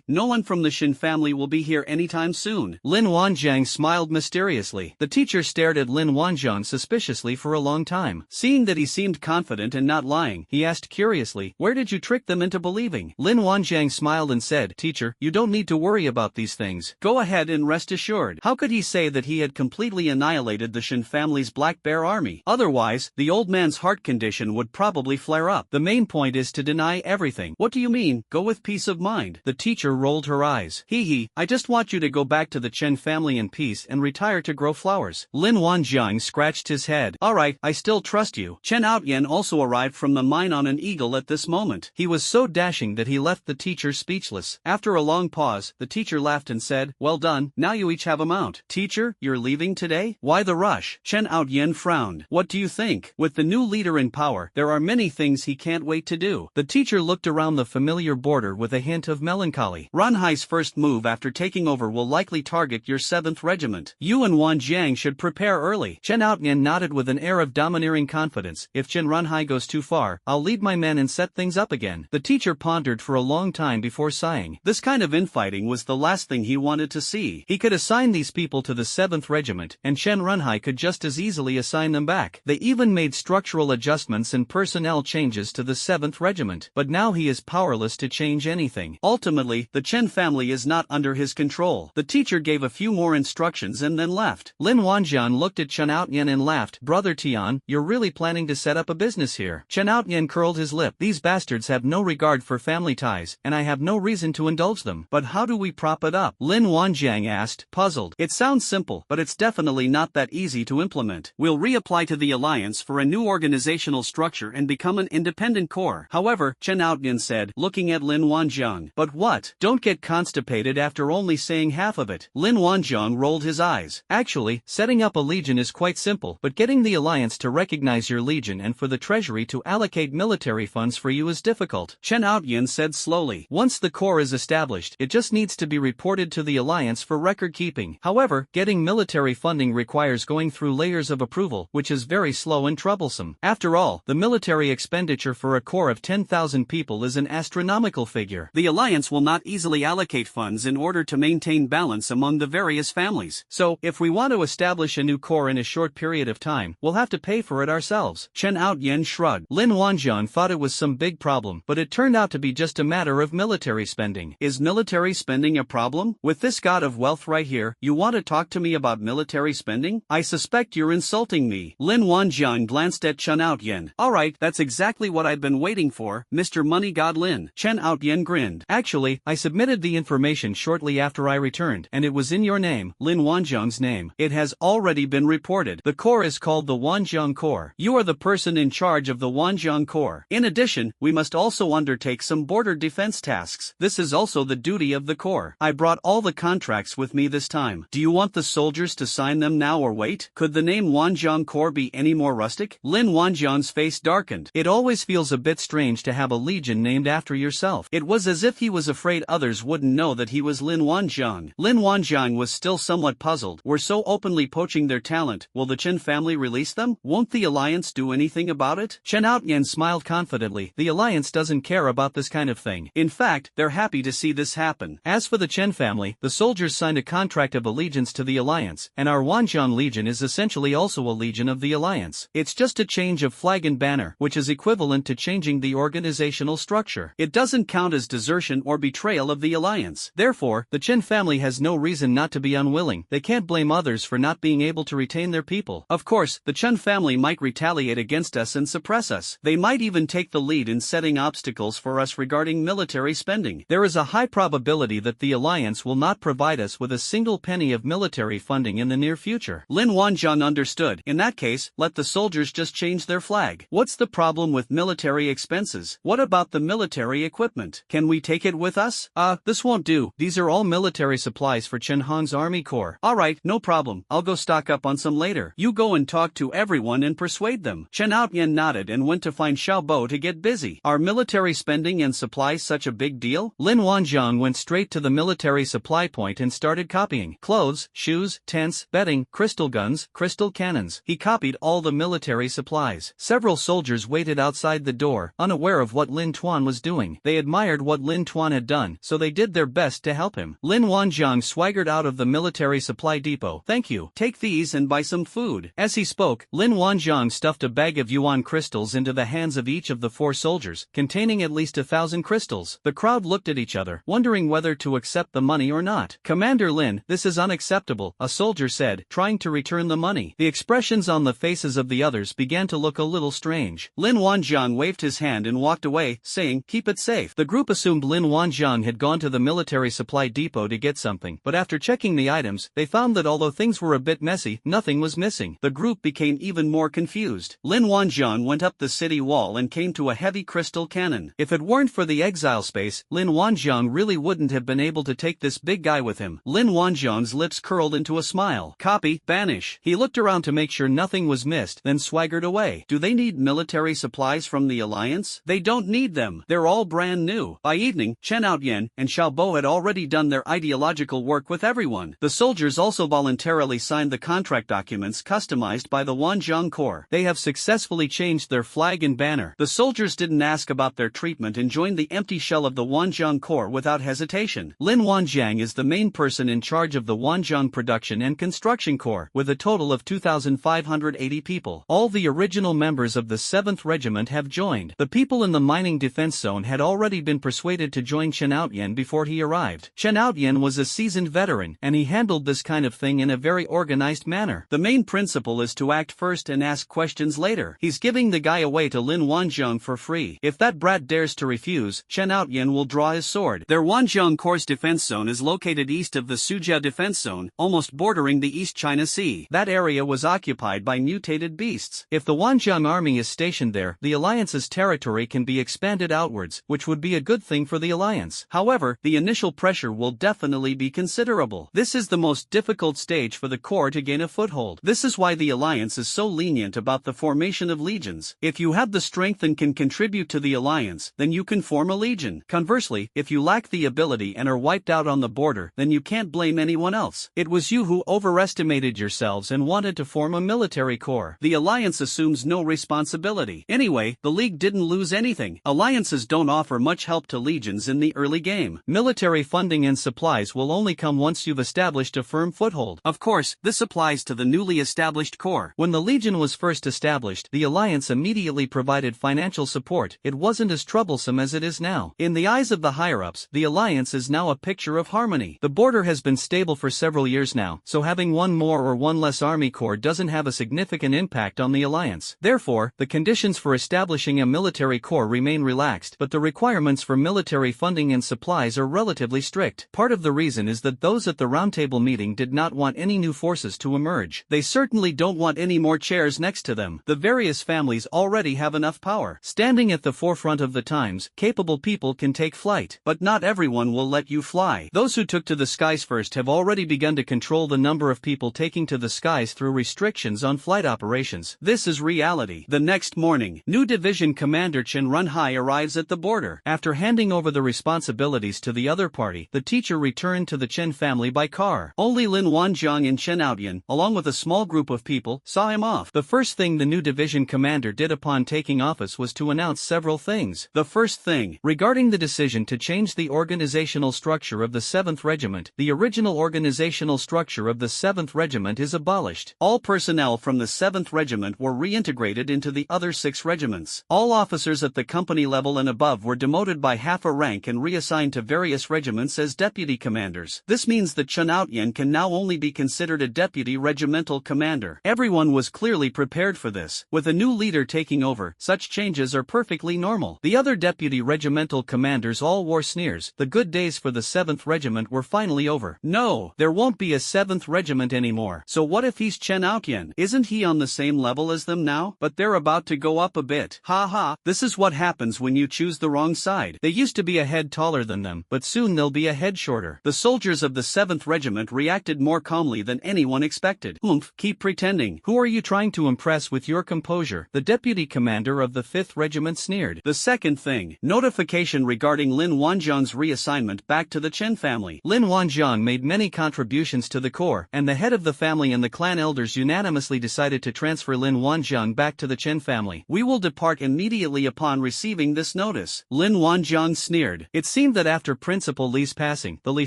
No one from the Shin family will be here anytime soon. Lin Wanjiang smiled mysteriously. The teacher stared at Lin Wanjiang suspiciously for a long time. Seeing that he seemed confident and not lying, he asked curiously, "Where did you trick them into believing?" Lin Wanjiang smiled and said, "Teacher, you don't need to worry about these things. Go ahead and rest assured." How could he say that he had completely annihilated the Shen family's Black Bear army? Otherwise, the old man's heart condition would probably flare up. The main point is to deny everything. What do you mean, go with peace of mind? The teacher rolled her eyes. Hee, I just want you to go back to the Chen family in peace and retire to grow flowers. Lin Wanjiang scratched his head. Alright, I still trust you. Chen Outyen also arrived from the mine on an eagle at this moment. He was so dashing that he left the teacher speechless. After a long pause, the teacher laughed and said, "Well done, now you each have a mount." "Teacher, you're leaving today? Why the rush?" Chen Outyen frowned. "What do you think? With the new leader in power, there are many things he can't wait to do." The teacher looked around the familiar border with a hint of melancholy. "Ranhai's first move after taking over will likely target your 7th Regiment. You and Wanjiang should prepare early." Chen Outyen nodded with an air of domineering confidence. "If Chen Ranhai goes too far, I'll lead my men and set things up again." The teacher pondered for a long time before sighing. This kind of infighting was the last thing he wanted to see. He could assign these people to the 7th Regiment, and Chen Ranhai could just as easily assign them back. They even made structural adjustments and personnel changes to the 7th Regiment, but now he is powerless to change anything. Ultimately, the Chen family is not under his control. The teacher gave a few more instructions and then left. Lin Wanjian looked at Chen Outyen and laughed. "Brother Tian, you're really planning to set up a business here." Chen Outyen curled his lip. "These bastards have no regard for family ties, and I have no reason to indulge them. But how do we prop it up?" Lin Wanjiang asked, puzzled. "It sounds simple, but it's definitely not that easy to implement. We'll reapply to the alliance for a new organizational structure and become an independent corps." However, Chen Outyen said, looking at Lin Wanjiang. "But what? Don't get constipated after only saying half of it." Lin Wanjiang rolled his eyes. "Actually, setting up a legion is quite simple, but getting the alliance to recognize your legion and for the treasury to allocate military funds for you is difficult." Chen Outyen said slowly. "Once the corps is established, it just needs to be reported to the alliance for record keeping. However, getting military funding requires going through layers of approval, which is very slow and troublesome. After all, the military expenditure for a corps of 10,000 people is an astronomical figure. The alliance will not easily allocate funds in order to maintain balance among the various families. So, if we want to establish a new corps in a short period of time, we'll have to pay for it ourselves." Chen Outyen shrugged. Lin Wanjian thought it was some big problem, but it turned out to be just a matter of military spending. "Is military spending a problem? With this god of wealth right here, you want to talk to me about military spending? I suspect you're insulting me." Lin Wanjian glanced at Chen Outyen. "Alright, that's exactly what I've been waiting for, Mr. Money God Lin." Chen Outyen grinned. "Actually, I submitted the information shortly after I returned, and it was in your name, Lin Wanjiang's name. It has already been reported. The corps is called the Wanjiang Corps. You are the person in charge of the Wanjiang Corps. In addition, we must also undertake some border defense tasks. This is also the duty of the corps. I brought all the contracts with me this time. Do you want the soldiers to sign them now or wait? Could the name Wanjiang Corps be any more rustic?" Lin Wanjiang's face darkened. "It always feels a bit strange to have a legion named after yourself." It was as if he was afraid others wouldn't know that he was Lin Wanjiang. Lin Wanjiang was still somewhat puzzled. "We're so openly poaching their talent, will the Chen family release them? Won't the alliance do anything about it?" Chen Outyen smiled confidently. "The alliance doesn't care about this kind of thing. In fact, they're happy to see this happen. As for the Chen family, the soldiers signed a contract of allegiance to the alliance, and our Wanjiang Legion is essentially also a legion of the alliance. It's just a change of flag and banner, which is equivalent to changing the organizational structure. It doesn't count as desertion or betrayal of the alliance. Therefore, the Chen family has no reason not to be unwilling. They can't blame others for not being able to retain their people. Of course, the Chen family might retaliate against us and suppress us. They might even take the lead in setting obstacles for us regarding military spending. There is a high probability that the alliance will not provide us with a single penny of military funding in the near future." Lin Wanjiang understood. "In that case, let the soldiers just change their flag. What's the problem with military expenses? What about the military equipment? Can we take it with us?" This won't do. These are all military supplies for Chen Hong's army corps." "Alright, no problem. I'll go stock up on some later. You go and talk to everyone and persuade them." Chen Outyen nodded and went to find Xiao Bo to get busy. "Are military spending and supplies such a big deal?" Lin Wanjiang went straight to the military supply point and started copying. Clothes, shoes, tents, bedding, crystal guns, crystal cannons. He copied all the military supplies. Several soldiers waited outside the door, unaware of what Lin Tuan was doing. They admired what Lin Tuan had done, so they did their best to help him. Lin Wanjiang swaggered out of the military supply depot. "Thank you. you. Take these and buy some food. As he spoke, Lin Wanjiang stuffed a bag of yuan crystals into the hands of each of the 4 soldiers, containing at least 1,000 crystals. The crowd looked at each other, wondering whether to accept the money or not. Commander Lin, this is unacceptable, a soldier said, trying to return the money. The expressions on the faces of the others began to look a little strange. Lin Wanjiang waved his hand and walked away, saying, keep it safe. The group assumed Lin Wanjiang had gone to the military supply depot to get something, but after checking the items, they found that although things were a bit messy, nothing was missing. The group became even more confused. Lin Wanjiang went up the city wall and came to a heavy crystal cannon. If it weren't for the exile space, Lin Wanjiang really wouldn't have been able to take this big guy with him. Lin Wanjiang's lips curled into a smile. Copy, banish. He looked around to make sure nothing was missed, then swaggered away. Do they need military supplies from the Alliance? They don't need them. They're all brand new. By evening, Chen Outyen and Xiao Bo had already done their ideological work with everyone. The soldiers also voluntarily signed the contract documents customized by the Wanjiang Corps. They have successfully changed their flag and banner. The soldiers didn't ask about their treatment and joined the empty shell of the Wanjiang Corps without hesitation. Lin Wanjiang is the main person in charge of the Wanjiang Production and Construction Corps, with a total of 2,580 people. All the original members of the 7th Regiment have joined. The people in the mining defense zone had already been persuaded to join Chen Outyen before he arrived. Chen Outyen was a seasoned veteran, and he handled this kind of thing in a very organized manner. The main principle is to act first and ask questions later. He's giving the guy away to Lin Wanjiang for free. If that brat dares to refuse, Chen Outyen will draw his sword. Their Wanjiang Corps defense zone is located east of the Suzhou defense zone, almost bordering the East China Sea. That area was occupied by mutated beasts. If the Wanjiang army is stationed there, the Alliance's territory can be expanded outwards, which would be a good thing for the Alliance. However, the initial pressure will definitely be considerable. This is the most difficult stage for the Corps to gain a foothold. This is why the Alliance is so lenient about the formation of legions. If you have the strength and can contribute to the Alliance, then you can form a legion. Conversely, if you lack the ability and are wiped out on the border, then you can't blame anyone else. It was you who overestimated yourselves and wanted to form a military corps. The Alliance assumes no responsibility. Anyway, the League didn't lose anything. Alliances don't offer much help to legions in the early game. Military funding and supplies will only come once you've established a firm foothold. Of course, this applies to the newly established corps. When the Legion was first established, the Alliance immediately provided financial support. It wasn't as troublesome as it is now. In the eyes of the higher-ups, the Alliance is now a picture of harmony. The border has been stable for several years now, so having one more or one less army corps doesn't have a significant impact on the Alliance. Therefore, the conditions for establishing a military corps remain relaxed, but the requirements for military funding and supplies are relatively strict. Part of the reason is that those at the roundtable meeting did not want any new forces to emerge. They certainly don't want any more chairs next to them. The various families already have enough power. Standing at the forefront of the times, capable people can take flight, but not everyone will let you fly. Those who took to the skies first have already begun to control the number of people taking to the skies through restrictions on flight operations. This is reality. The next morning, new division commander Chen Runhai arrives at the border. After handing over the responsibilities to the other party, the teacher returned to the Chen family by car. Only Lin Wanjiang and Chen Outyen, along with a small group of people, saw him off. The first thing the new division commander did upon taking office was to announce several things. The first thing, regarding the decision to change the organizational structure of the 7th Regiment, the original organizational structure of the 7th Regiment is abolished. All personnel from the 7th Regiment were reintegrated into the other 6 regiments. All officers at the company level and above were demoted by half a rank and reassigned to various regiments as deputy commanders. This means that Chen Outyen can now only be considered a deputy regimental commander. Everyone was clearly prepared for this. With a new leader taking over, such changes are perfectly normal. The other deputy regimental commanders all wore sneers. The good days for the 7th Regiment were finally over. No, there won't be a 7th Regiment anymore. So what if he's Chen Outyen? Isn't he on the same level as them now? But they're about to go up a bit. Ha ha, this is what happens when you choose the wrong side. They used to be a head taller than them, but soon they'll be a head shorter. The soldiers of the 7th Regiment reacted more calmly than anyone expected. Oomph, keep pretending. Who are you trying to impress with your composure? The deputy commander of the 5th Regiment sneered. The second thing, notification regarding Lin Wanjiang's reassignment back to the Chen family. Lin Wanjiang made many contributions to the corps, and the head of the family and the clan elders unanimously decided to transfer Lin Wanjiang back to the Chen family. We will depart immediately upon receiving this notice. Lin Wanjiang sneered. It seemed that after Principal Li's passing, the Li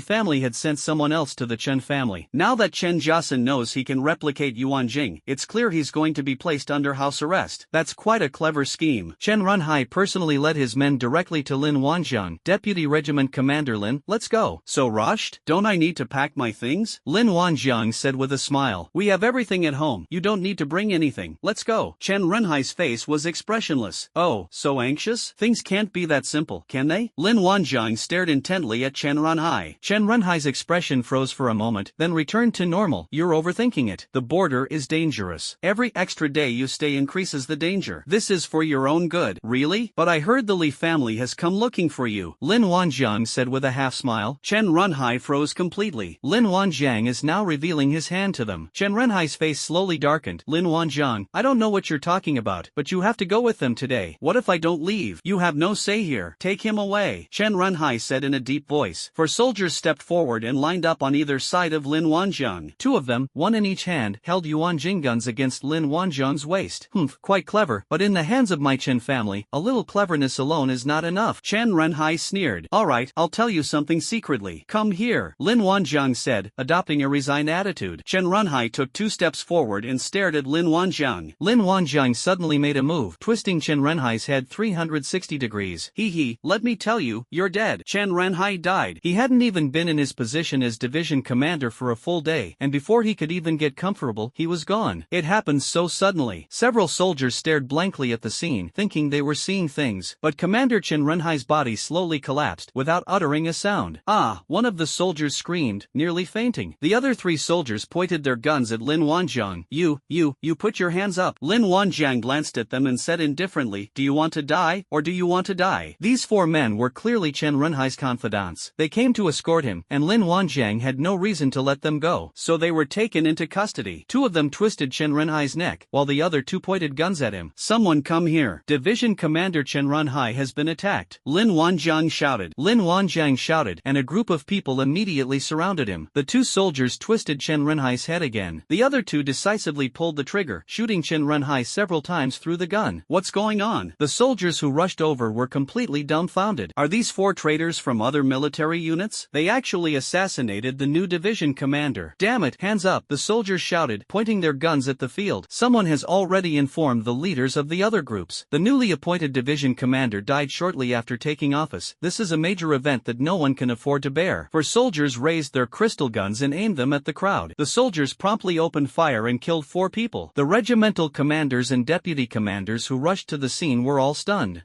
family had sent someone else to the Chen family. Now that Chen Jiasen knows he can replicate Yuan Jing, it's clear he's going to be placed under house arrest. That's quite a clever scheme. Chen Runhai personally led his men directly to Lin Wanjiang. Deputy Regiment Commander Lin, let's go. So rushed? Don't I need to pack my things? Lin Wanjiang said with a smile. We have everything at home. You don't need to bring anything. Let's go. Chen Runhai's face was expressionless. Oh, so anxious? Things can't be that simple, can they? Lin Wanjiang stared intently at Chen Runhai. Chen Runhai's expression froze for a moment, then returned to normal. You're overthinking it. The border is dangerous. Every extra day you stay increases the danger. This is for your own good. Really? But I heard the Li family has come looking for you. Lin Wanjiang said with a half smile. Chen Runhai froze completely. Lin Wanjiang is now revealing his hand to them. Chen Runhai's face slowly darkened. Lin Wanjiang, I don't know what you're talking about, but you have to go with them today. What if I don't leave? You have no say here. Take him away. Chen Runhai said in a deep voice. Four soldiers stepped forward and lined up on either side of Lin Wanjiang. Two of them, one in each hand, held Yuan Jing guns against Lin Wanjiang's waist. Quite clever, but in the hands of my Chen family, a little cleverness alone is not enough. Chen Runhai sneered. Alright, I'll tell you something secretly. Come here, Lin Wanjiang said, adopting a resigned attitude. Chen Runhai took 2 steps forward and stared at Lin Wanjiang. Lin Wanjiang suddenly made a move, twisting Chen Runhai's head 360 degrees. Hee, let me tell you, you're dead. Chen Runhai died. He hadn't even been in his position as division commander for a full day, and before he could even get comfortable, he was gone. It happened so suddenly. Several soldiers stared blankly at the scene, thinking they were seeing things, but Commander Chen Runhai's body slowly collapsed, without uttering a sound. Ah, one of the soldiers screamed, nearly fainting. The other 3 soldiers pointed their guns at Lin Wanjiang. You put your hands up. Lin Wanjiang glanced at them and said indifferently, do you want to die, or do you want to die? These 4 men were clearly Chen Runhai's confidants. They came to escort him, and Lin Wanjiang had no reason to let them go, so they were taken into custody. 2 of them twisted Chen Runhai's neck, while the other 2 pointed guns at him. Someone come here. Division Commander Chen Runhai has been attacked. Lin Wanjiang shouted. Lin Wanjiang shouted, and a group of people immediately surrounded him. The 2 soldiers twisted Chen Runhai's head again. The other 2 decisively pulled the trigger, shooting Chen Runhai several times through the gun. What's going on? The soldiers who rushed over were completely dumbfounded. Are these 4 traitors from other military units? They actually assassinated the new division commander. Damn it, hands up, the soldiers shouted, pointing their guns at the field. Someone has already informed the leaders of the other groups. The newly appointed division commander died shortly after taking office. This is a major event that no one can afford to bear. 4 soldiers raised their crystal guns and aimed them at the crowd. The soldiers promptly opened fire and killed 4 people. The regimental commanders and deputy commanders who rushed to the scene were all stunned.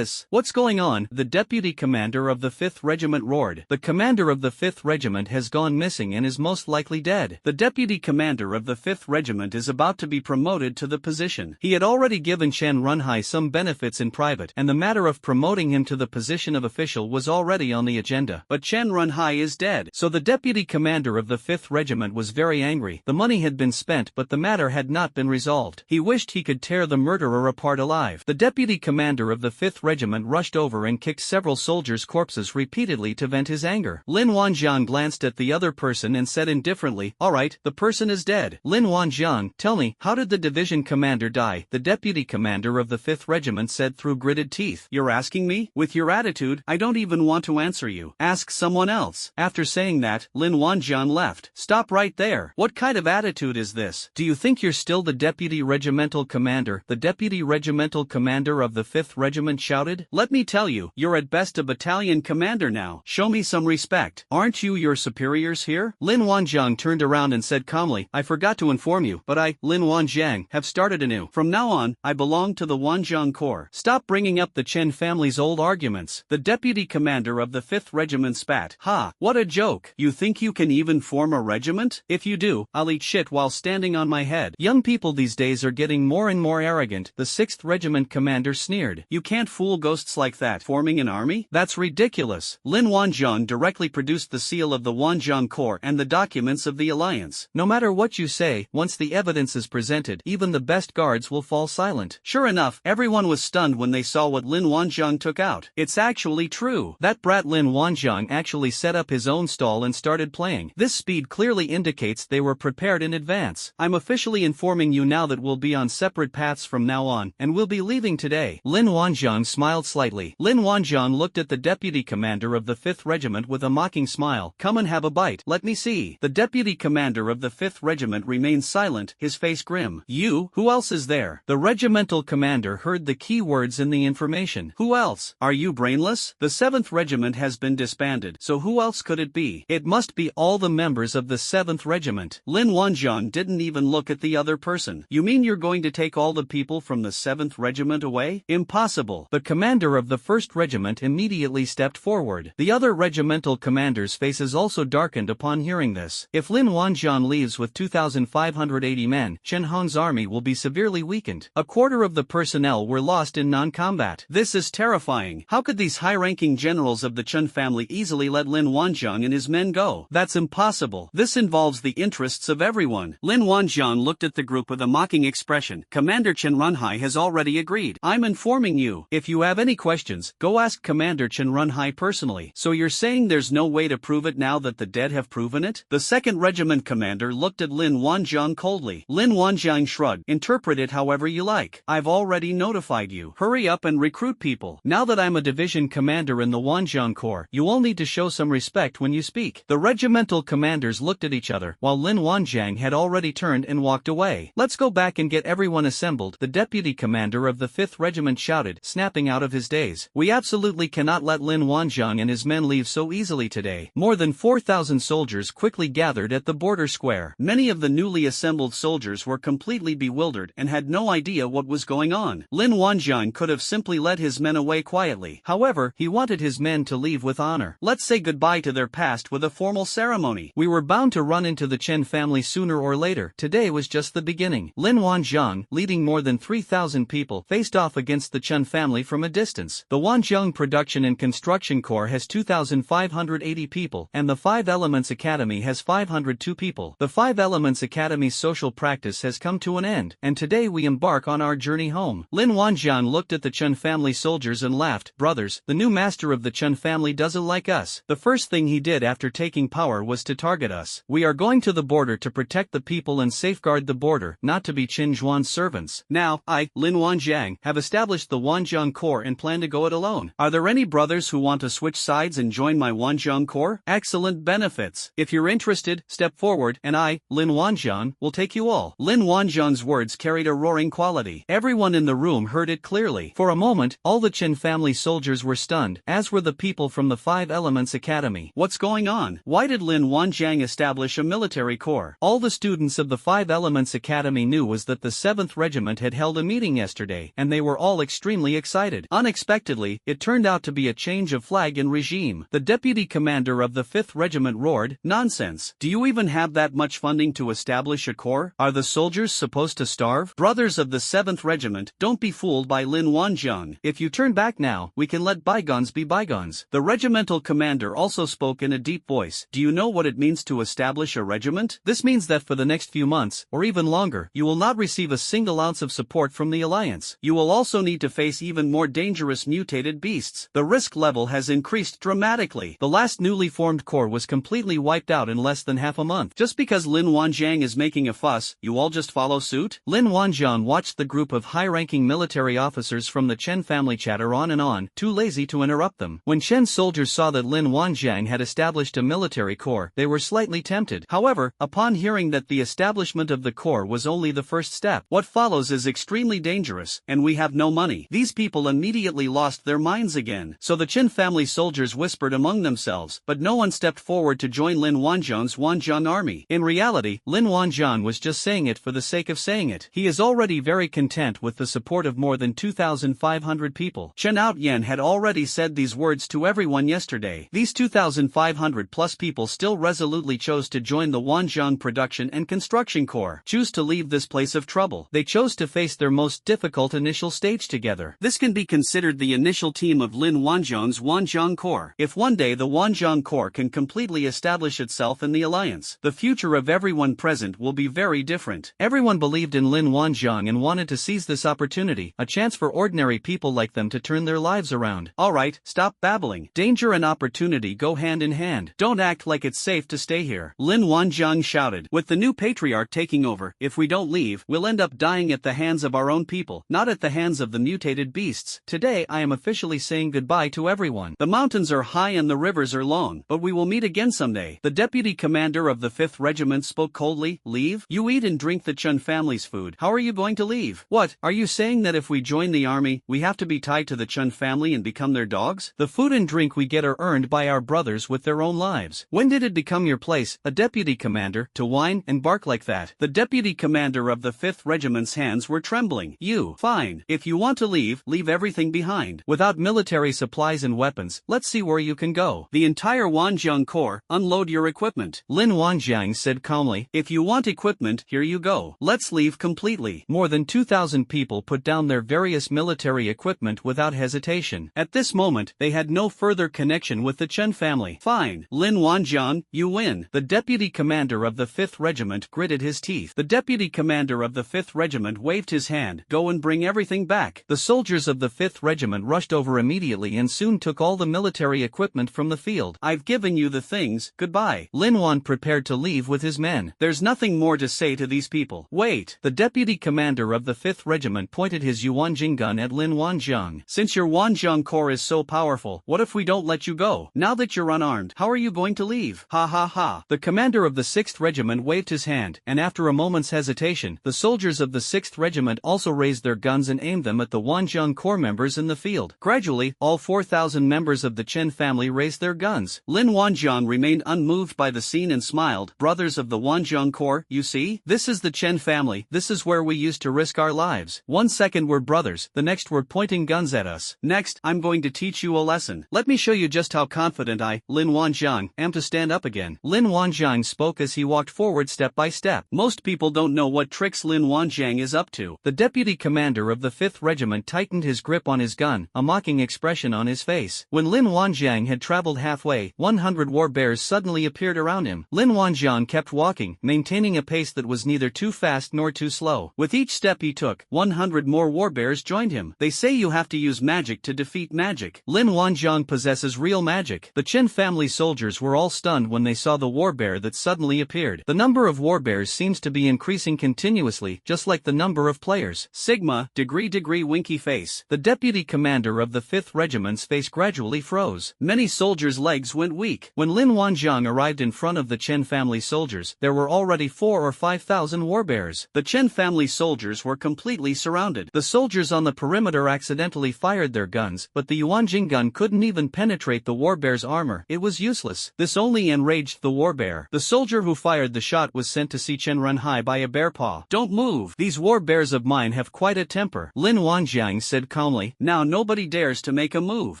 What's going on? The deputy commander of the 5th Regiment roared. The commander of the 5th Regiment has gone missing and is most likely dead. The deputy commander of the 5th Regiment is about to be promoted to the position. He had already given Chen Runhai some benefits in private, and the matter of promoting him to the position of official was already on the agenda. But Chen Runhai is dead. So the deputy commander of the 5th Regiment was very angry. The money had been spent, but the matter had not been resolved. He wished he could tear the murderer apart alive. The deputy commander of the 5th Regiment rushed over and kicked several soldiers' corpses repeatedly to vent his anger. Lin Wanjiang glanced at the other person and said indifferently, alright, the person is dead. Lin Wanjiang, tell me, how did the division commander die? The deputy commander of the 5th Regiment said through gritted teeth. You're asking me? With your attitude, I don't even want to answer you. Ask someone else. After saying that, Lin Wanjiang left. Stop right there. What kind of attitude is this? Do you think you're still the deputy regimental commander? The deputy regimental commander of the 5th Regiment shouted. Let me tell you, you're at best a battalion commander now. Show me some respect. Aren't you your superiors here? Lin Wanjiang turned around and said calmly, I forgot to inform you, but I, Lin Wanjiang, have started anew. From now on, I belong to the Wanjiang Corps. Stop bringing up the Chen family's old arguments. The deputy commander of the 5th Regiment spat. Ha, what a joke. You think you can even form a regiment? If you do, I'll eat shit while standing on my head. Young people these days are getting more and more arrogant. The 6th Regiment commander sneered. You can't fool ghosts like that. Forming an army? That's ridiculous. Lin Wanjiang directly produced the seal of the Wanjiang Corps and the documents of the alliance. No matter what you say, once the evidence is presented, even the best guards will fall silent. Sure enough, everyone was stunned when they saw what Lin Wanjiang took out. It's actually true. That brat Lin Wanjiang actually set up his own stall and started playing. This speed clearly indicates they were prepared in advance. I'm officially informing you now that we'll be on separate paths from now on, and we'll be leaving today. Lin Wanjiang smiled slightly. Lin Wanjiang looked at the deputy commander of the 5th Regiment with a mocking smile. Come and have a bite. Let me see. The deputy commander commander of the 5th Regiment remained silent, his face grim. You? Who else is there? The regimental commander heard the key words in the information. Who else? Are you brainless? The 7th Regiment has been disbanded, so who else could it be? It must be all the members of the 7th Regiment. Lin Wanjiang didn't even look at the other person. You mean you're going to take all the people from the 7th Regiment away? Impossible. The commander of the 1st Regiment immediately stepped forward. The other regimental commanders' faces also darkened upon hearing this. If Lin Wanjiang leaves with 2,580 men, Chen Hong's army will be severely weakened. A quarter of the personnel were lost in non-combat. This is terrifying. How could these high-ranking generals of the Chen family easily let Lin Wanjiang and his men go? That's impossible. This involves the interests of everyone. Lin Wanjiang looked at the group with a mocking expression. Commander Chen Runhai has already agreed. I'm informing you. If you have any questions, go ask Commander Chen Runhai personally. So you're saying there's no way to prove it now that the dead have proven it? The 2nd Regiment commander looked at Lin Wanjiang coldly. Lin Wanjiang shrugged. Interpret it however you like. I've already notified you. Hurry up and recruit people. Now that I'm a division commander in the Wanjiang Corps, you all need to show some respect when you speak. The regimental commanders looked at each other, while Lin Wanjiang had already turned and walked away. Let's go back and get everyone assembled, the deputy commander of the 5th Regiment shouted, snapping out of his daze. We absolutely cannot let Lin Wanjiang and his men leave so easily today. More than 4,000 soldiers quickly gathered at the border square. Many of the newly assembled soldiers were completely bewildered and had no idea what was going on. Lin Wanjiang could have simply led his men away quietly. However, he wanted his men to leave with honor. Let's say goodbye to their past with a formal ceremony. We were bound to run into the Chen family sooner or later. Today was just the beginning. Lin Wanjiang, leading more than 3,000 people, faced off against the Chen family from a distance. The Wanjiang Production and Construction Corps has 2,580 people, and the 5 Elements Academy has 502 people. The 5 Elements Academy's social practice has come to an end, and today we embark on our journey home. Lin Wanjiang looked at the Chen family soldiers and laughed. Brothers, the new master of the Chen family doesn't like us. The first thing he did after taking power was to target us. We are going to the border to protect the people and safeguard the border, not to be Qin Zhuan's servants. Now, I, Lin Wanjiang, have established the Wanjiang Corps and plan to go it alone. Are there any brothers who want to switch sides and join my Wanjiang Corps? Excellent benefits. If you're interested, step forward, and I, Lin Wanjiang, will take you all. Lin Wanjiang's words carried a roaring quality. Everyone in the room heard it clearly. For a moment, all the Chen family soldiers were stunned, as were the people from the 5 Elements Academy. What's going on? Why did Lin Wanjiang establish a military corps? All the students of the 5 Elements Academy knew was that the 7th Regiment had held a meeting yesterday, and they were all extremely excited. Unexpectedly, it turned out to be a change of flag and regime. The deputy commander of the 5th Regiment roared, "Nonsense! Do you even have that much funding to establish a corps? Are the soldiers supposed to starve? Brothers of the 7th Regiment, don't be fooled by Lin Wanjiang. If you turn back now, we can let bygones be bygones." The regimental commander also spoke in a deep voice. Do you know what it means to establish a regiment? This means that for the next few months, or even longer, you will not receive a single ounce of support from the alliance. You will also need to face even more dangerous mutated beasts. The risk level has increased dramatically. The last newly formed corps was completely wiped out in less than half a month. Just because Lin Wanjiang is making a fuss, you all just follow suit? Lin Wanjiang watched the group of high-ranking military officers from the Chen family chatter on, too lazy to interrupt them. When Chen soldiers saw that Lin Wanjiang had established a military corps, they were slightly tempted. However, upon hearing that the establishment of the corps was only the first step, what follows is extremely dangerous, and we have no money. These people immediately lost their minds again. So the Chen family soldiers whispered among themselves, but no one stepped forward to join Lin Wanjiang's Wanjiang army. In reality, Lin Wanjiang was just saying it for the sake of saying it. He is already very content with the support of more than 2,500 people. Chen Outyan had already said these words to everyone yesterday. These 2,500 plus people still resolutely chose to join the Wanjiang Production and Construction Corps. Choose to leave this place of trouble. They chose to face their most difficult initial stage together. This can be considered the initial team of Lin Wanjiang's Wanjiang Corps. If one day the Wanjiang Corps can completely establish itself in the alliance, the future of everyone present will be very different. Everyone believed in Lin Wanjiang and wanted to seize this opportunity, a chance for ordinary people like them to turn their lives around. Alright, stop babbling. Danger and opportunity go hand in hand. Don't act like it's safe to stay here. Lin Wanjiang shouted. With the new patriarch taking over, if we don't leave, we'll end up dying at the hands of our own people, not at the hands of the mutated beasts. Today I am officially saying goodbye to everyone. The mountains are high and the rivers are long, but we will meet again someday. The deputy commander of the 5th Regiment spoke coldly. Leave? You eat and drink the Chun family's food. How are you going to leave? What, are you saying that if we join the army, we have to be tied to the Chun family and become their dogs? The food and drink we get are earned by our brothers with their own lives. When did it become your place, a deputy commander, to whine and bark like that? The deputy commander of the 5th Regiment's hands were trembling. Fine. If you want to leave everything behind. Without military supplies and weapons, let's see where you can go. The entire Wanjiang Corps, unload your equipment. Lin Wanjiang said calmly. If you want equipment, here you go. Let's leave completely. More than 2,000 people put down their various military equipment without hesitation. At this moment, they had no further connection with the Chen family. Fine. Lin Wanjiang, you win. The deputy commander of the 5th Regiment gritted his teeth. The deputy commander of the 5th Regiment waved his hand. Go and bring everything back. The soldiers of the 5th Regiment rushed over immediately and soon took all the military equipment from the field. I've given you the things, goodbye. Lin Wan prepared to leave with his men. There's nothing more to say to these people. Wait. The deputy commander of the 5th Regiment pointed his Yuanjing gun at Lin Wanjiang. Since your Wanjiang Corps is so powerful, what if we don't let you go? Now that you're unarmed, how are you going to leave? Ha ha ha. The commander of the 6th Regiment waved his hand, and after a moment's hesitation, the soldiers of the 6th Regiment also raised their guns and aimed them at the Wanjiang Corps members in the field. Gradually, all 4,000 members of the Chen family raised their guns. Lin Wanjiang remained unmoved by the scene and smiled. Brothers of the Wanjiang Corps, you see? This is the Chen family. This is where we used to risk our lives. 1 second we're brothers, the next we're pointing guns at us. Next, I'm going to teach you a lesson. Let me show you just how confident I, Lin Wanjiang, am to stand up again. Lin Wanjiang spoke as he walked forward step by step. Most people don't know what tricks Lin Wanjiang is up to. The deputy commander of the 5th Regiment tightened his grip on his gun, a mocking expression on his face. When Lin Wanjiang had traveled halfway, 100 war bears suddenly appeared around him. Lin Wanjiang kept walking, maintaining a pace that was neither too fast nor too slow. With each step he took, 100 more war bears joined him. They say you have to use magic to defeat magic. Lin Wanjiang possesses real magic. The Chen family soldiers were all stunned when they saw the war bear that suddenly appeared. The number of war bears seems to be increasing continuously, just like the number of players. Sigma, degree winky face. The deputy commander of the 5th Regiment's face gradually froze. Many soldiers' legs went weak. When Lin Wanjiang arrived in front of the Chen family soldiers, there were already 4,000 or 5,000 war bears. The Chen family soldiers were completely surrounded. The soldiers on the perimeter accidentally fired their guns, but the Yuanjing gun couldn't even penetrate the war bear's armor. It was useless. This only enraged the war bear. The soldier who fired the shot was sent to see Chen run high by a bear paw. Don't move. These war bears of mine have quite a temper. Lin Wanjiang said calmly. Now nobody dares to make a move.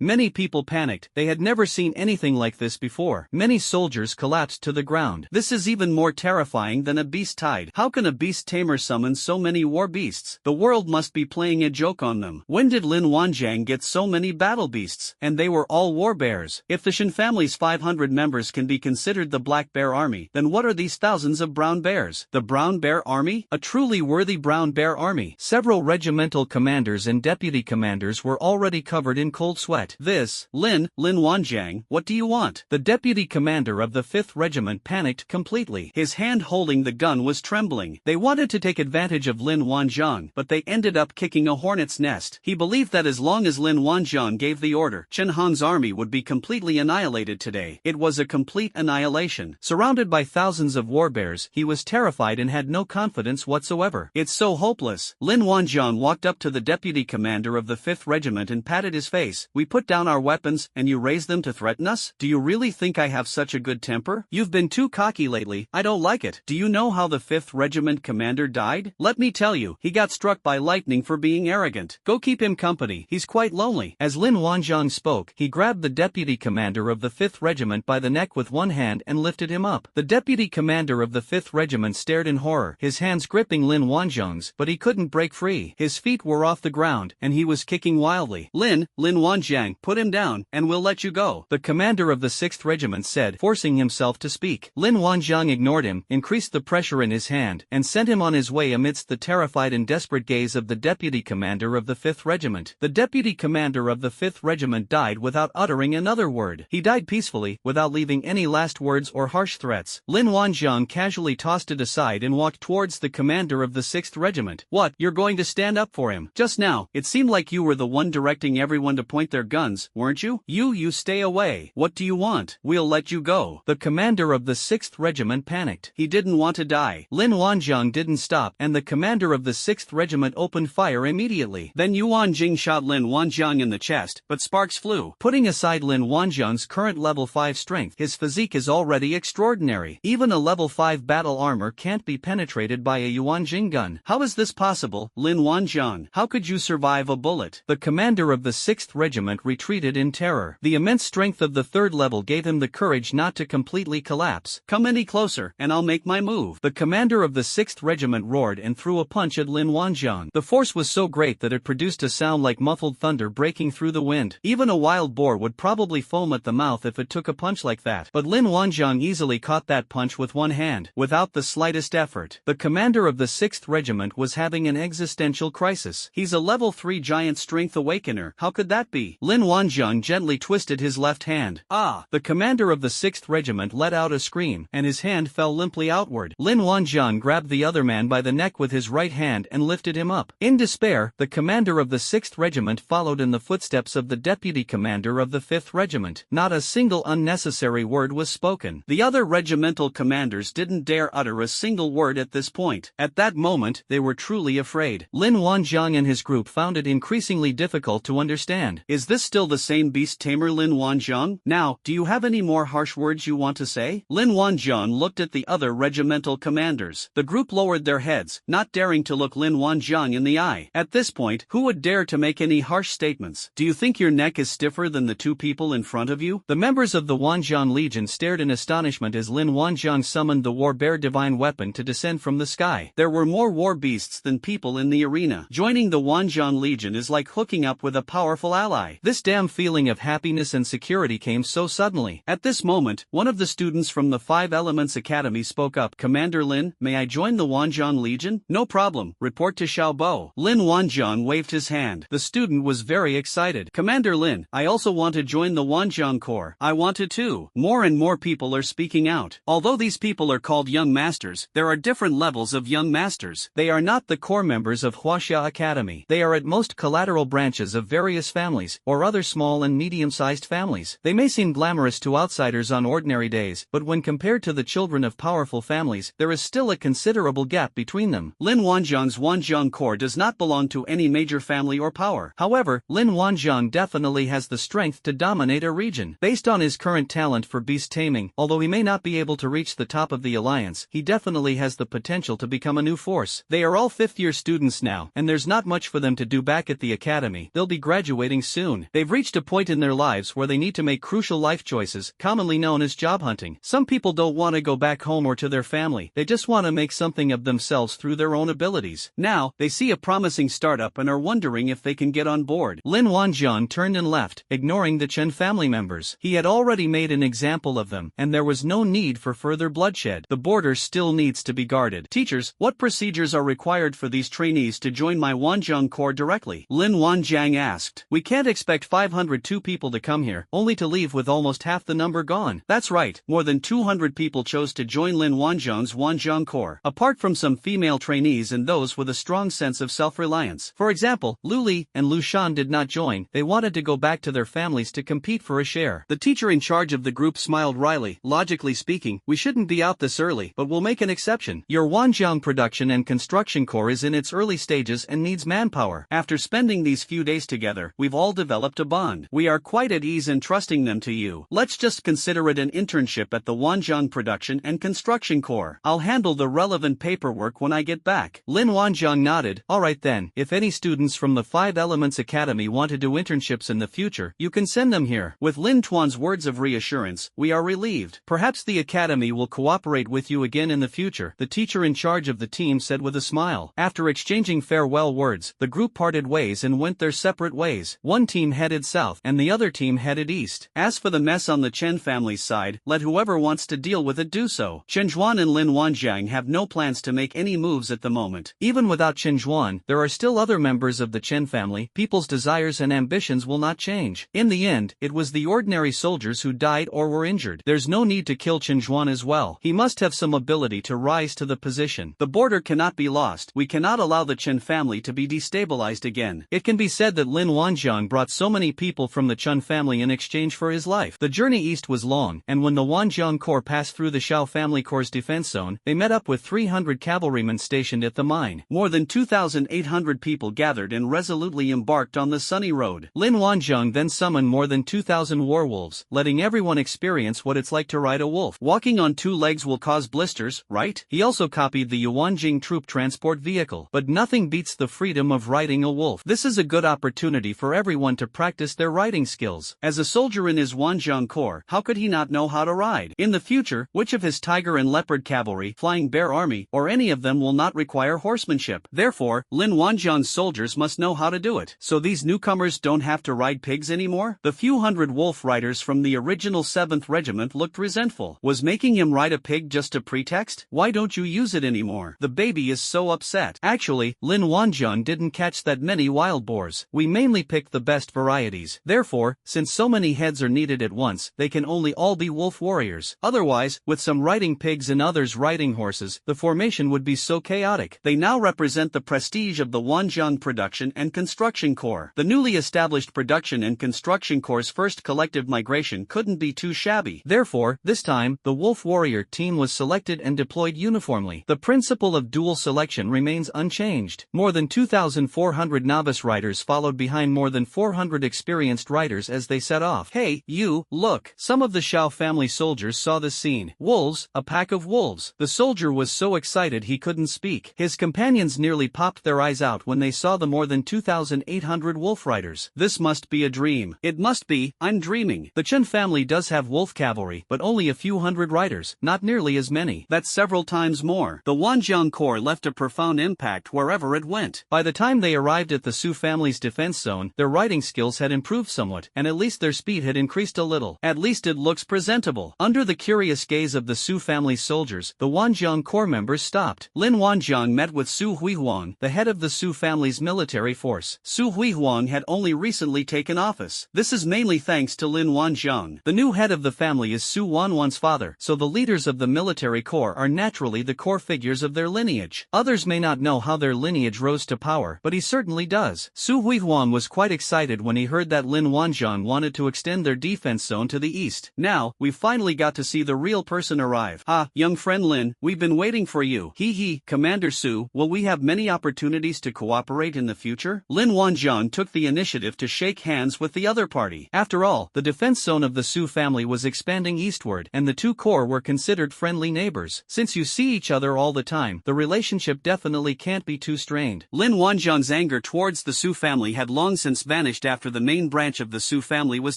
Many people panicked. They had never seen anything like this before. Many soldiers collapsed to the ground. This is even more terrifying than a beast tide. How can a beast tamer summon so many war beasts? The world must be playing a joke on them. When did Lin Wanjiang get so many battle beasts? And they were all war bears. If the Shen family's 500 members can be considered the Black Bear Army, then what are these thousands of brown bears? The Brown Bear Army? A truly worthy Brown Bear Army. Several regimental commanders and deputy commanders were already covered in cold sweat. Lin Wanjiang, what do you want? The deputy commander of the 5th Regiment panicked completely. His hand holding the gun was trembling. They wanted to take advantage of Lin Wanjiang, but they ended up kicking a hornet's nest. He believed that as long as Lin Wanjiang gave the order, Chen Han's army would be completely annihilated today. It was a complete annihilation. Surrounded by thousands of war bears, he was terrified and had no confidence whatsoever. It's so hopeless. Lin Wanjiang walked up to the deputy commander of the 5th Regiment and patted his face. We put down our weapons, and you raise them to threaten us? Do you really think I have such a good temper? You've been too cocky lately. I don't like it. Do you know how the 5th Regiment commander died? Let me tell you, he got struck by lightning for being arrogant. Go keep him company. He's quite lonely. As Lin Wanjiang spoke, he grabbed the deputy commander of the 5th Regiment by the neck with one hand and lifted him up. The deputy commander of the 5th Regiment stared in horror, his hands gripping Lin Wanjiang's, but he couldn't break free. His feet were off the ground, and he was kicking wildly. Lin Wanjiang, put him down, and we'll let you go, the commander of the 6th Regiment said, forcing himself to speak. Lin Wanjiang ignored him, increased the pressure in his hand, and sent him on his way amidst the terrified and desperate gaze of the deputy commander of the 5th Regiment. The deputy commander of the 5th Regiment died without uttering another word. He died peacefully, without leaving any last words or harsh threats. Lin Wanjiang casually tossed it aside and walked towards the commander of the 6th Regiment. What, you're going to stand up for him? Just now, it seemed like you were the one directing everyone to point their guns, weren't you? You stay away. What do you want? We'll let you go. The commander of the 6th 6th Regiment panicked. He didn't want to die. Lin Wanjiang didn't stop, and the commander of the 6th Regiment opened fire immediately. Then Yuan Jing shot Lin Wanjiang in the chest, but sparks flew. Putting aside Lin Wanjiang's current level 5 strength, his physique is already extraordinary. Even a level 5 battle armor can't be penetrated by a Yuan Jing gun. How is this possible, Lin Wanjiang? How could you survive a bullet? The commander of the 6th Regiment retreated in terror. The immense strength of the 3rd level gave him the courage not to completely collapse. Come any closer, and I'll make my move. The commander of the 6th Regiment roared and threw a punch at Lin Wanjiang. The force was so great that it produced a sound like muffled thunder breaking through the wind. Even a wild boar would probably foam at the mouth if it took a punch like that. But Lin Wanjiang easily caught that punch with one hand, without the slightest effort. The commander of the 6th Regiment was having an existential crisis. He's a level 3 giant strength awakener. How could that be? Lin Wanjiang gently twisted his left hand. Ah! The commander of the 6th Regiment let out a scream, and his hand fell limply outward. Lin Wanjiang grabbed the other man by the neck with his right hand and lifted him up. In despair, the commander of the 6th Regiment followed in the footsteps of the deputy commander of the 5th Regiment. Not a single unnecessary word was spoken. The other regimental commanders didn't dare utter a single word at this point. At that moment, they were truly afraid. Lin Wanjiang and his group found it increasingly difficult to understand. Is this still the same beast tamer Lin Wanjiang? Now, do you have any more harsh words you want to say? Lin Wanjiang looked at the other regimental commanders. The group lowered their heads, not daring to look Lin Wanjiang in the eye. At this point, who would dare to make any harsh statements? Do you think your neck is stiffer than the two people in front of you? The members of the Wanjiang Legion stared in astonishment as Lin Wanjiang summoned the war bear divine weapon to descend from the sky. There were more war beasts than people in the arena. Joining the Wanjiang Legion is like hooking up with a powerful ally. This damn feeling of happiness and security came so suddenly. At this moment, one of the students from the 5 Elements Academy spoke up. Commander Lin, may I join the Wanjiang Legion? No problem. Report to Xiaobo. Lin Wanjiang waved his hand. The student was very excited. Commander Lin, I also want to join the Wanjiang Corps. I want to too. More and more people are speaking out. Although these people are called young masters, there are different levels of young masters. They are not the core members of Huaxia Academy. They are at most collateral branches of various families, or other small and medium-sized families. They may seem glamorous to outsiders on ordinary days, but when compared to the children of powerful families, there is still a considerable gap between them. Lin Wanjiang's Wanjiang Corps does not belong to any major family or power. However, Lin Wanjiang definitely has the strength to dominate a region. Based on his current talent for beast taming, although he may not be able to reach the top of the alliance, he definitely has the potential to become a new force. They are all 5th-year students now, and there's not much for them to do back at the academy. They'll be graduating soon. They've reached a point in their lives where they need to make crucial life choices, commonly known as job hunting. Some people don't want to go back home or to their family. They just want to make something of themselves through their own abilities. Now, they see a promising startup and are wondering if they can get on board. Lin Wanjiang turned and left, ignoring the Chen family members. He had already made an example of them, and there was no need for further bloodshed. The border still needs to be guarded. Teachers, what procedures are required for these trainees to join my Wanjiang Corps directly? Lin Wanjiang asked. We can't expect 502 people to come here, only to leave with almost half the number gone. That's right, more than 200 people chose to join Lin Wanjiang's Wanjiang Corps. Apart from some female trainees and those with a strong sense of self-reliance. For example, Lu Li and Lu Shan did not join. They wanted to go back to their families to compete for a share. The teacher in charge of the group smiled wryly. Logically speaking, we shouldn't be out this early, but we'll make an exception. Your Wanjiang Production and Construction Corps is in its early stages and needs manpower. After spending these few days together, we've all developed a bond. We are quite at ease in trusting them to you. Let's just consider it an internship at the Wanjiang Production and Construction Corps. I'll handle the relevant paperwork when I get back. Lin Wanjiang nodded. Alright then, if any students from the 5 Elements Academy want to do internships in the future, you can send them here. With Lin Tuan's words of reassurance, we are relieved. Perhaps the academy will cooperate with you again in the future, the teacher in charge of the team said with a smile. After exchanging farewell words, the group parted ways and went their separate ways. One team headed south, and the other team headed east. As for the mess on the Chen family's side, let whoever wants to deal with it do so. Chen Zhuan and Lin Wanjiang have no plans to make any moves at the moment. Even without Chen Zhuan, there are still other members of the Chen family. People's desires and ambitions will not change. In the end, it was the ordinary soldiers who died or were injured. There's no need to kill Chen Zhuan as well. He must have some ability to rise to the position. The border cannot be lost. We cannot allow the Chen family to be destabilized again. It can be said that Lin Wanjiang brought so many people from the Chen family in exchange for his life. The journey east was long, and when the Wanjiang Corps pass through the Shao family corps' defense zone, they met up with 300 cavalrymen stationed at the mine. More than 2,800 people gathered and resolutely embarked on the sunny road. Lin Wanzhong then summoned more than 2,000 warwolves, letting everyone experience what it's like to ride a wolf. Walking on two legs will cause blisters, right? He also copied the Yuanjing troop transport vehicle. But nothing beats the freedom of riding a wolf. This is a good opportunity for everyone to practice their riding skills. As a soldier in his Wanzhong Corps, how could he not know how to ride? In the future, which of his tiger and leopard cavalry, flying bear army, or any of them will not require horsemanship? Therefore, Lin Wanzhong's soldiers must know how to do it. So these newcomers don't have to ride pigs anymore? The few hundred wolf riders from the original 7th Regiment looked resentful. Was making him ride a pig just a pretext? Why don't you use it anymore? The baby is so upset. Actually, Lin Wanzhong didn't catch that many wild boars. We mainly picked the best varieties. Therefore, since so many heads are needed at once, they can only all be wolf warriors. Otherwise, with some riding pigs and others riding horses, the formation would be so chaotic. They now represent the prestige of the Wanzhong Production and Construction Corps. The newly established Production and Construction Corps' first collective migration couldn't be too shabby. Therefore, this time, the wolf warrior team was selected and deployed uniformly. The principle of dual selection remains unchanged. More than 2,400 novice riders followed behind more than 400 experienced riders as they set off. Hey, you, look! Some of the Shao family soldiers saw this scene. Wolves, a pack of wolves. The soldier was so excited he couldn't speak. His companions nearly popped their eyes out when they saw the more than 2,800 wolf riders. This must be a dream. It must be, I'm dreaming. The Chen family does have wolf cavalry, but only a few hundred riders, not nearly as many. That's several times more. The Wanzhong Corps left a profound impact wherever it went. By the time they arrived at the Su family's defense zone, their riding skills had improved somewhat, and at least their speed had increased a little. At least it looks presentable. Under the curious gaze of the Su family's soldiers, the Wanzhong Corps members stopped. Lin Wanzhong met with Su Huihuang, the head of the Su family's military force. Su Huihuang had only recently taken office. This is mainly thanks to Lin Wanzhong. The new head of the family is Su Wanwan's father, so the leaders of the military corps are naturally the core figures of their lineage. Others may not know how their lineage rose to power, but he certainly does. Su Huihuang was quite excited when he heard that Lin Wanzhong wanted to extend their defense zone to the east. Now, we finally got to see the real person arrive. Ah, young friend Lin, we've been waiting for you. Hee, Commander Su, will we have many opportunities to cooperate in the future? Lin Wanzhong took the initiative to shake hands with the other party. After all, the defense zone of the Su family was expanding eastward, and the two corps were considered friendly neighbors. Since you see each other all the time, the relationship definitely can't be too strained. Lin Wanzhong's anger towards the Su family had long since vanished after the main branch of the Su family was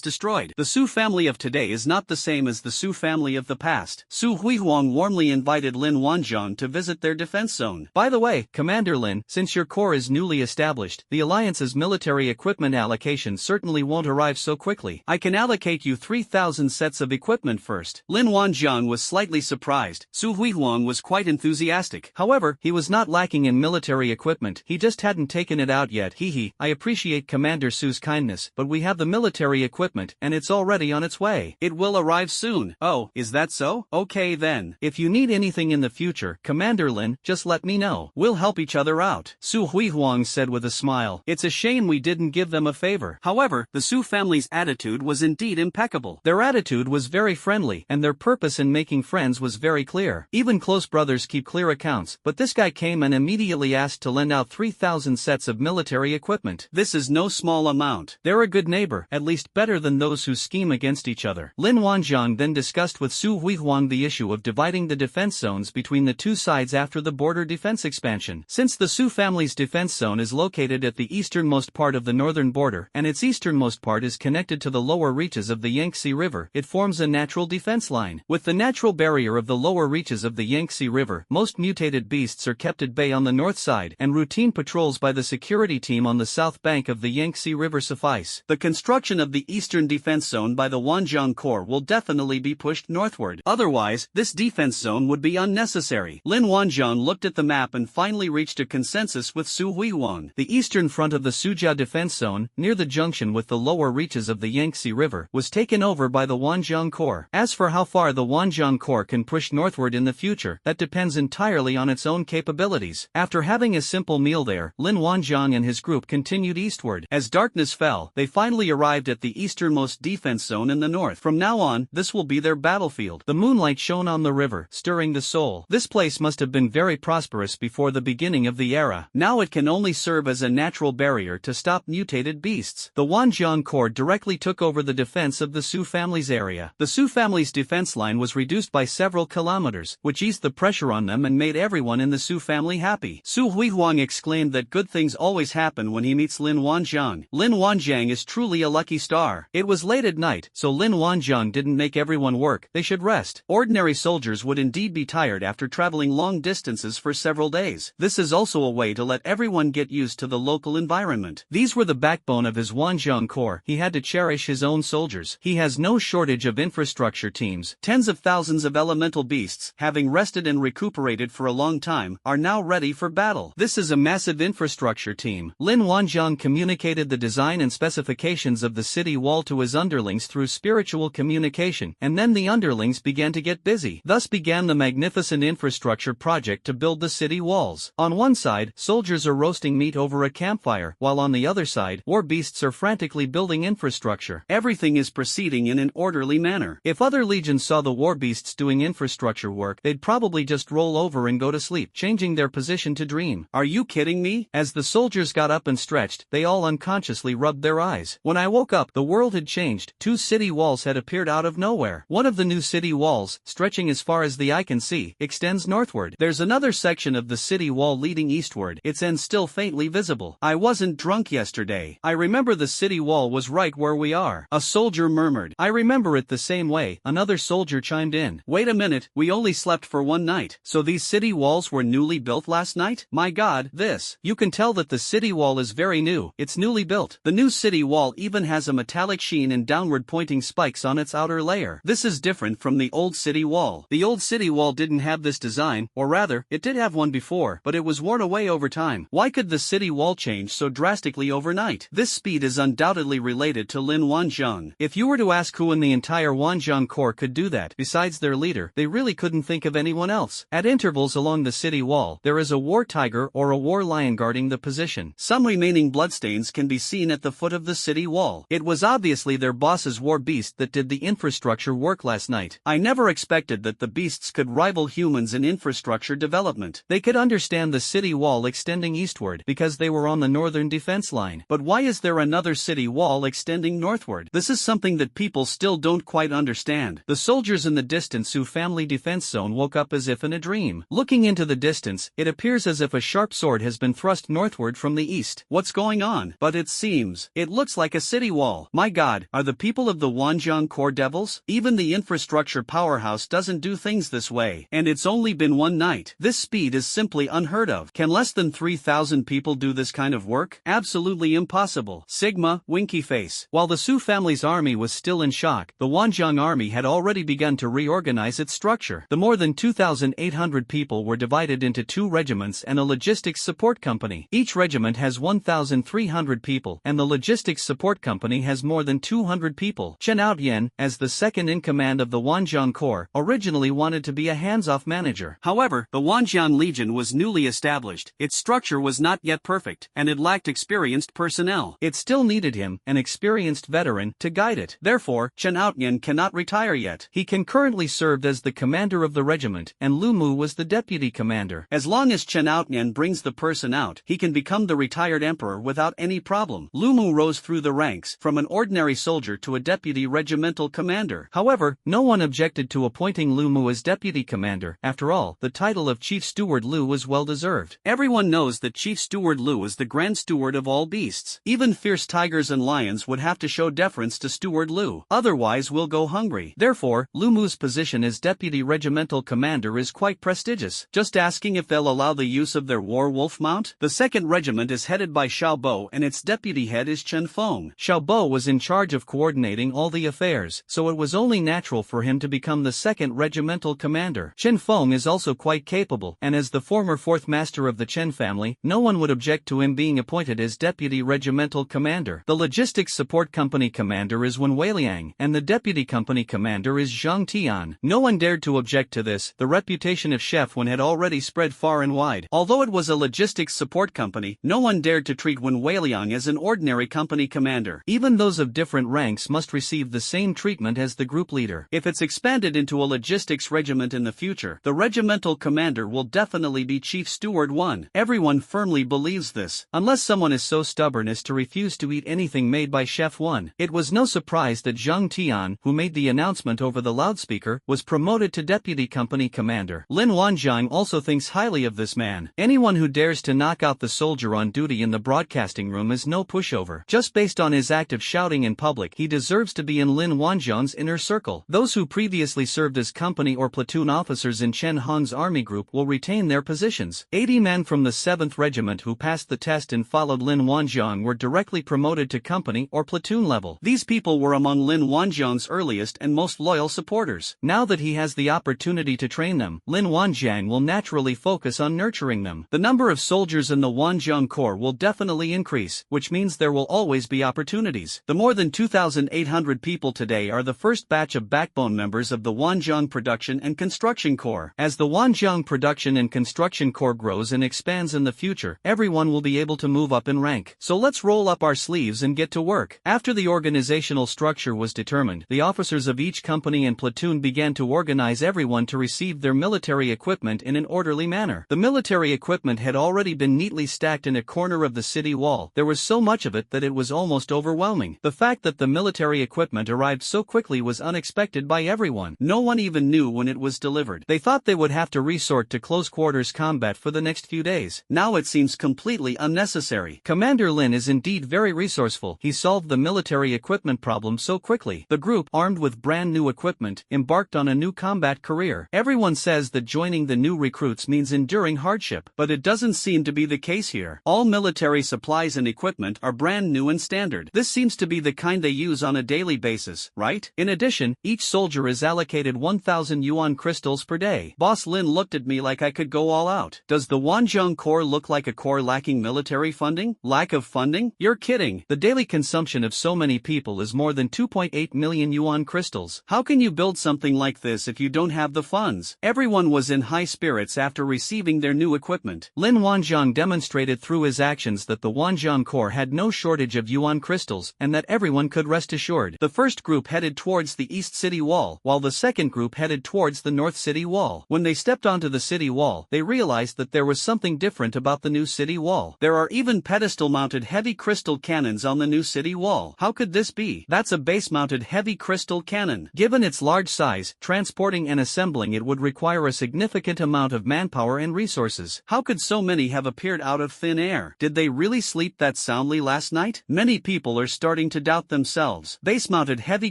destroyed. The Su family of today is not the same as the Su family of the past. Su Huihuang warmly invited Lin Wanzhong to visit their defense zone. By the way, Commander Lin, since your corps is newly established, the Alliance's military equipment allocation certainly won't arrive so quickly. I can allocate you 3,000 sets of equipment first. Lin Wanzhong was slightly surprised. Su Huihuang was quite enthusiastic. However, he was not lacking in military equipment, he just hadn't taken it out yet. Hee, I appreciate Commander Su's kindness, but we have the military equipment and it's already on its way. It will arrive soon. Oh, is that so? Okay then. If you need anything in the future, Commander Lin, just let me know. We'll help each other out. Su Huihuang said with a smile. It's a shame we didn't give them a favor. However, the Su family's attitude was indeed impeccable. Their attitude was very friendly, and their purpose in making friends was very clear. Even close brothers keep clear accounts, but this guy came and immediately asked to lend out 3,000 sets of military equipment. This is no small amount. They're a good neighbor, at least better than those who scheme against each other. Lin Wanzhong then discussed with Su Huihuang the issue of dividing the defense zones between the two sides after the border defense expansion. Since the Su family's defense zone is located at the easternmost part of the northern border, and its easternmost part is connected to the lower reaches of the Yangtze River, it forms a natural defense line. With the natural barrier of the lower reaches of the Yangtze River, most mutated beasts are kept at bay on the north side, and routine patrols by the security team on the south bank of the Yangtze River suffice. The construction of the eastern defense zone by the Wanzhong Corps will definitely be pushed northward. Otherwise, this defense zone would be unnecessary. Lin Wanzhong looked at the map and finally reached a consensus with Su Huihuang. The eastern front of the Suzhou defense zone, near the junction with the lower reaches of the Yangtze River, was taken over by the Wanzhong Corps. As for how far the Wanzhong Corps can push northward in the future, that depends entirely on its own capabilities. After having a simple meal there, Lin Wanzhong and his group continued eastward. As darkness fell, they finally arrived at the easternmost defense zone in the north. From now on, this will be their battlefield. field. The moonlight shone on the river, stirring the soul. This place must have been very prosperous before the beginning of the era. Now it can only serve as a natural barrier to stop mutated beasts. The Wanjiang Corps directly took over the defense of the Su family's area. The Su family's defense line was reduced by several kilometers, which eased the pressure on them and made everyone in the Su family happy. Su Huihuang exclaimed that good things always happen when he meets Lin Wanjiang. Lin Wanjiang is truly a lucky star. It was late at night, so Lin Wanjiang didn't make everyone work. They should rest. Ordinary soldiers would indeed be tired after traveling long distances for several days. This is also a way to let everyone get used to the local environment. These were the backbone of his Wanjiang Corps. He had to cherish his own soldiers. He has no shortage of infrastructure teams. Tens of thousands of elemental beasts, having rested and recuperated for a long time, are now ready for battle. This is a massive infrastructure team. Lin Wanjiang communicated the design and specifications of the city wall to his underlings through spiritual communication, and then the underlings began to get busy. Thus began the magnificent infrastructure project to build the city walls. On one side, soldiers are roasting meat over a campfire, while on the other side, war beasts are frantically building infrastructure. Everything is proceeding in an orderly manner. If other legions saw the war beasts doing infrastructure work, they'd probably just roll over and go to sleep, changing their position to dream. Are you kidding me? As the soldiers got up and stretched, they all unconsciously rubbed their eyes. When I woke up, the world had changed. Two city walls had appeared out of nowhere. One of the new city walls, stretching as far as the eye can see, extends northward. There's another section of the city wall leading eastward, its end still faintly visible. I wasn't drunk yesterday. I remember the city wall was right where we are. A soldier murmured. I remember it the same way. Another soldier chimed in. Wait a minute, we only slept for one night. So these city walls were newly built last night? My God, this. You can tell that the city wall is very new. It's newly built. The new city wall even has a metallic sheen and downward pointing spikes on its outer layer. This is different from the old city wall. The old city wall didn't have this design, or rather, it did have one before, but it was worn away over time. Why could the city wall change so drastically overnight? This speed is undoubtedly related to Lin Wanjiang. If you were to ask who in the entire Wanjiang Corps could do that, besides their leader, they really couldn't think of anyone else. At intervals along the city wall, there is a war tiger or a war lion guarding the position. Some remaining bloodstains can be seen at the foot of the city wall. It was obviously their boss's war beast that did the infrastructure work last night. I never expected that the beasts could rival humans in infrastructure development. They could understand the city wall extending eastward because they were on the northern defense line. But why is there another city wall extending northward? This is something that people still don't quite understand. The soldiers in the distant Su family defense zone woke up as if in a dream. Looking into the distance, it appears as if a sharp sword has been thrust northward from the east. What's going on? But it looks like a city wall. My God, are the people of the Wanjiang Corps devils? Even the infrastructure powerhouse doesn't do things this way. And it's only been one night. This speed is simply unheard of. Can less than 3,000 people do this kind of work? Absolutely impossible. Sigma, winky face. While the Su family's army was still in shock, the Wanjiang army had already begun to reorganize its structure. The more than 2,800 people were divided into two regiments and a logistics support company. Each regiment has 1,300 people, and the logistics support company has more than 200 people. Chen Outyen, as the second in command of the Wanjiang Corps, originally wanted to be a hands-off manager. However, the Wanjiang Legion was newly established, its structure was not yet perfect, and it lacked experienced personnel. It still needed him, an experienced veteran, to guide it. Therefore, Chen Outyen cannot retire yet. He concurrently served as the commander of the regiment, and Lu Mu was the deputy commander. As long as Chen Outyen brings the person out, he can become the retired emperor without any problem. Lu Mu rose through the ranks, from an ordinary soldier to a deputy regimental commander. However, no one objected to appointing Lu Mu as deputy commander. After all, the title of Chief Steward Lu was well deserved. Everyone knows that Chief Steward Lu is the Grand Steward of all beasts. Even fierce tigers and lions would have to show deference to Steward Lu, otherwise we'll go hungry. Therefore, Lu Mu's position as deputy regimental commander is quite prestigious. Just asking if they'll allow the use of their war wolf mount? The 2nd Regiment is headed by Xiao Bo and its deputy head is Chen Feng. Xiao Bo was in charge of coordinating all the affairs, so it was only natural for him to become the 2nd Regimental commander. Chen Feng is also quite capable, and as the former 4th master of the Chen family, no one would object to him being appointed as deputy regimental commander. The logistics support company commander is Wen Weiliang, and the deputy company commander is Zhang Tian. No one dared to object to this. The reputation of Chef Wen had already spread far and wide. Although it was a logistics support company, no one dared to treat Wen Weiliang as an ordinary company commander. Even those of different ranks must receive the same treatment as the group leader. If it's expanded into a logistics regiment in the future, the regimental commander will definitely be Chief Steward 1. Everyone firmly believes this, unless someone is so stubborn as to refuse to eat anything made by Chef 1. It was no surprise that Zhang Tian, who made the announcement over the loudspeaker, was promoted to deputy company commander. Lin Wanjiang also thinks highly of this man. Anyone who dares to knock out the soldier on duty in the broadcasting room is no pushover. Just based on his act of shouting in public, he deserves to be in Lin Wanjiang's inner circle. Those who previously served as company or platoon officers in Chen Hong's army group will retain their positions. 80 men from the 7th Regiment who passed the test and followed Lin Wanjiang were directly promoted to company or platoon level. These people were among Lin Wanjiang's earliest and most loyal supporters. Now that he has the opportunity to train them, Lin Wanjiang will naturally focus on nurturing them. The number of soldiers in the Wanjiang Corps will definitely increase, which means there will always be opportunities. The more than 2,800 people today are the first batch of backbone members of the Wanjiang Production and Construction Corps. As the Wanjiang Production and Construction Corps grows and expands in the future, everyone will be able to move up in rank. So let's roll up our sleeves and get to work. After the organizational structure was determined, the officers of each company and platoon began to organize everyone to receive their military equipment in an orderly manner. The military equipment had already been neatly stacked in a corner of the city wall. There was so much of it that it was almost overwhelming. The fact that the military equipment arrived so quickly was unexpected by everyone. No one even knew when it was delivered. They thought they would have to resort to close quarters combat for the next few days. Now it seems completely unnecessary. Commander Lin is indeed very resourceful. He solved the military equipment problem so quickly. The group, armed with brand new equipment, embarked on a new combat career. Everyone says that joining the new recruits means enduring hardship, but it doesn't seem to be the case here. All military supplies and equipment are brand new and standard. This seems to be the kind they use on a daily basis, right? In addition, each soldier is allocated 1,000 yuan crystals per day. Boss Lin looked at me like I could go all out. Does the Wanjiang Corps look like a corps lacking military funding? Lack of funding? You're kidding. The daily consumption of so many people is more than 2.8 million yuan crystals. How can you build something like this if you don't have the funds? Everyone was in high spirits after receiving their new equipment. Lin Wanjiang demonstrated through his actions that the Wanjiang Corps had no shortage of yuan crystals and that everyone could rest assured. The first group headed towards the east city wall, while the second group headed towards the north city wall. When they stepped onto the city wall, they realized that there was something different about the new city wall. There are even pedestal-mounted heavy crystal cannons on the new city wall. How could this be? That's a base-mounted heavy crystal cannon. Given its large size, transporting and assembling it would require a significant amount of manpower and resources. How could so many have appeared out of thin air? Did they really sleep that soundly last night? Many people are starting to doubt themselves. Base-mounted heavy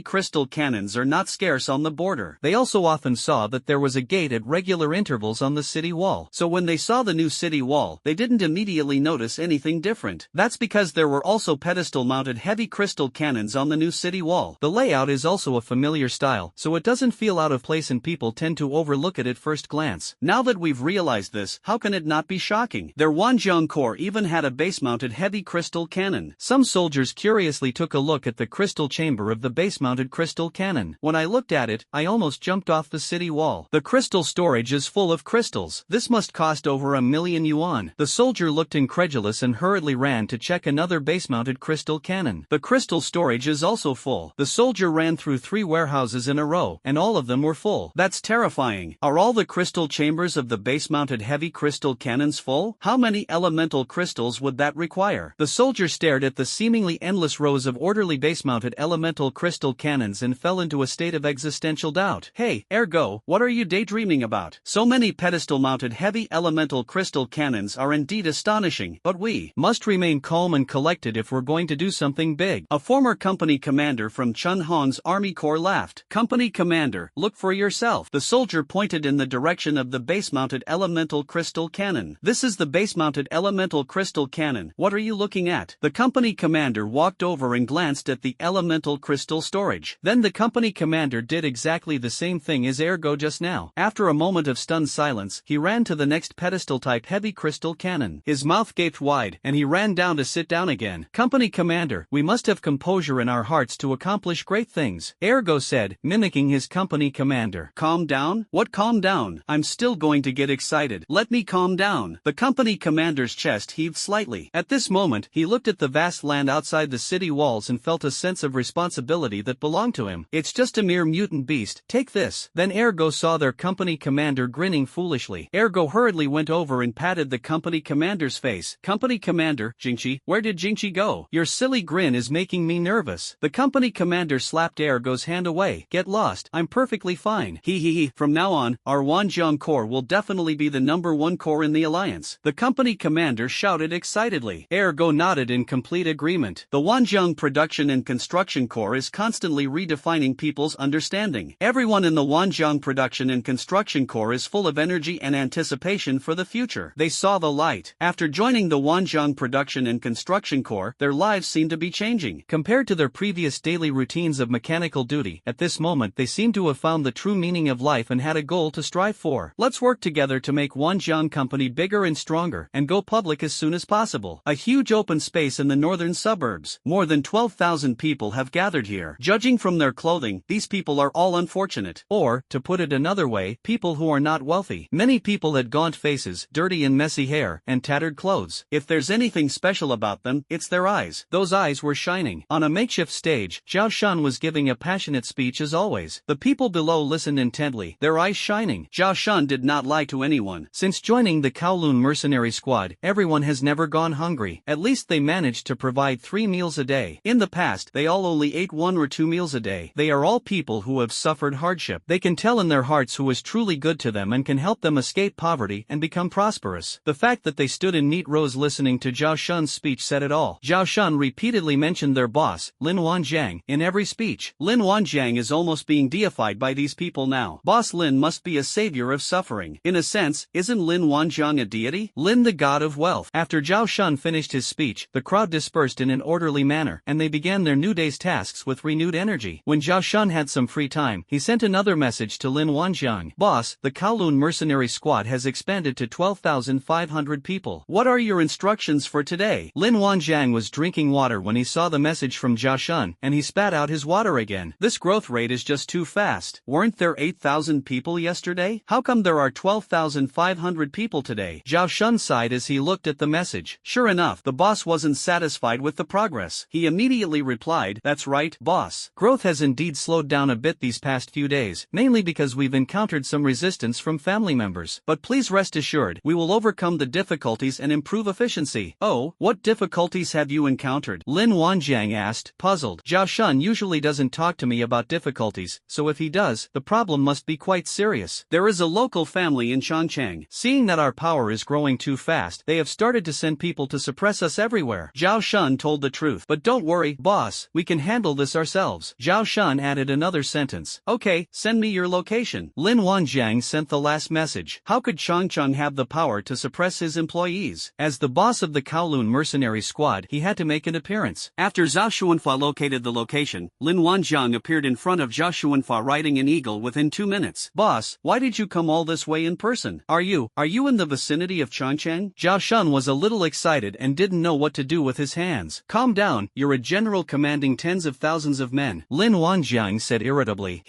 crystal cannons are not scarce on the border. They also often saw that there was a gate at regular intervals on the city wall. So when they saw the new city wall, they didn't immediately notice anything different. That's because there were also pedestal-mounted heavy crystal cannons on the new city wall. The layout is also a familiar style, so it doesn't feel out of place and people tend to overlook it at first glance. Now that we've realized this, how can it not be shocking? Their Wanjiang Corps even had a base-mounted heavy crystal cannon. Some soldiers curiously took a look at the crystal chamber of the base-mounted crystal cannon. When I looked at it, I almost jumped off the city wall. The crystal storage is full of crystals. This must cost over 1,000,000 yuan. The soldier looked incredulous and hurriedly ran to check another base-mounted crystal cannon. The crystal storage is also full. The soldier ran through 3 warehouses in a row, and all of them were full. That's terrifying. Are all the crystal chambers of the base-mounted heavy crystal cannons full? How many elemental crystals would that require? The soldier stared at the seemingly endless rows of orderly base-mounted elemental crystal cannons and fell into a state of existential doubt. Hey, ergo, what are you daydreaming about? So many pedestal-mounted heavy elemental crystal cannons are indeed astonishing, but we must remain calm and collected if we're going to do something big. A former company commander from Chen Hong's army corps laughed. Company commander, look for yourself. The soldier pointed in the direction of the base-mounted elemental crystal cannon. This is the base-mounted elemental crystal cannon. What are you looking at? The company commander walked over and glanced at the elemental crystal storage. Then the company commander did exactly the same thing as Ergo just now. After a moment of stunned silence, he ran to the next pedestal-type heavy crystal cannon. His mouth gaped wide, and he ran down to sit down again. Company commander, we must have composure in our hearts to accomplish great things, Ergo said, mimicking his company commander. Calm down? What calm down? I'm still going to get excited. Let me calm down. The company commander's chest heaved slightly. At this moment, he looked at the vast land outside the city walls and felt a sense of responsibility that belonged to him. It's just a mere mutant beast, take this. Then Ergo saw their company commander grinning foolishly. Ergo hurriedly went over and patted the company commander's face. Company commander, Jingchi, where did Jingchi go? Your silly grin is making me nervous. The company commander slapped Ergo's hand away. Get lost, I'm perfectly fine. He. From now on, our Wanjiang Corps will definitely be the #1 corps in the alliance. The company commander shouted excitedly. Ergo nodded in complete agreement. The Wanjiang Production and Construction Corps is constantly redefining people's understanding. Everyone in the Wanjiang Production and Construction Corps is full of energy and anticipation for the future. They saw the light. After joining the Wanjiang Production and Construction Corps, their lives seemed to be changing. Compared to their previous daily routines of mechanical duty, at this moment they seemed to have found the true meaning of life and had a goal to strive for. Let's work together to make Wanjiang Company bigger and stronger, and go public as soon as possible. A huge open space in the northern suburbs. More than 12,000 people have gathered here. Judging from their clothing, these people are all unfortunate. Or, to put it another way, people who are not wealthy. Many people had gaunt faces, dirty and messy hair, and tattered clothes. If there's anything special about them, it's their eyes. Those eyes were shining. On a makeshift stage, Zhao Shan was giving a passionate speech as always. The people below listened intently, their eyes shining. Zhao Shan did not lie to anyone. Since joining the Kowloon mercenary squad, everyone has never gone hungry. At least they managed to provide 3 meals a day. In the past, they all only ate 1 or 2 meals a day. They are all people who have suffered hardship. They can tell in their hearts who is truly good to them and can help them escape poverty and become prosperous. The fact that they stood in neat rows listening to Zhao Shan's speech said it all. Zhao Shan repeatedly mentioned their boss, Lin Wanjiang, in every speech. Lin Wanjiang is almost being deified by these people now. Boss Lin must be a savior of suffering. In a sense, isn't Lin Wanjiang a deity? Lin the god of wealth. After Zhao Shan finished his speech, the crowd dispersed in an orderly manner, and they began their new day's tasks with renewed energy. When Zhao Shan had some free time, he sent another message to Lin Wanjiang. Boss, the Kowloon mercenary squad has expanded to 12,500 people. What are your instructions for today? Lin Wanjiang was drinking water when he saw the message from Zhao Shan, and he spat out his water again. This growth rate is just too fast. Weren't there 8,000 people yesterday? How come there are 12,500 people today? Zhao Shan sighed as he looked at the message. Sure enough, the boss wasn't satisfied with the progress. He immediately replied, "That's right, boss. Growth has indeed slowed down a bit these past few days, mainly because we've encountered some resistance from family members. But please rest assured, we will overcome the difficulties and improve efficiency." Oh, what difficulties have you encountered? Lin Wanjiang asked, puzzled. Zhao Shan usually doesn't talk to me about difficulties, so if he does, the problem must be quite serious. There is a local family in Changchang. Seeing that our power is growing too fast, they have started to send people to suppress us everywhere. Zhao Shan told the truth. But don't worry, boss, we can handle this ourselves. Zhao Shan added another sentence. Okay, send me your location. Lin Wanjiang sent the last message. How could Changcheng have the power to suppress his employees? As the boss of the Kowloon mercenary squad, he had to make an appearance. After Zhao Xuanfa located the location, Lin Wanjiang appeared in front of Zhao Xuanfa riding an eagle within 2 minutes. Boss, why did you come all this way in person? Are you in the vicinity of Changcheng? Zhao Shan was a little excited and didn't know what to do with his hands. Calm down, you're a general commanding tens of thousands of men. Lin Wanjiang said irritably.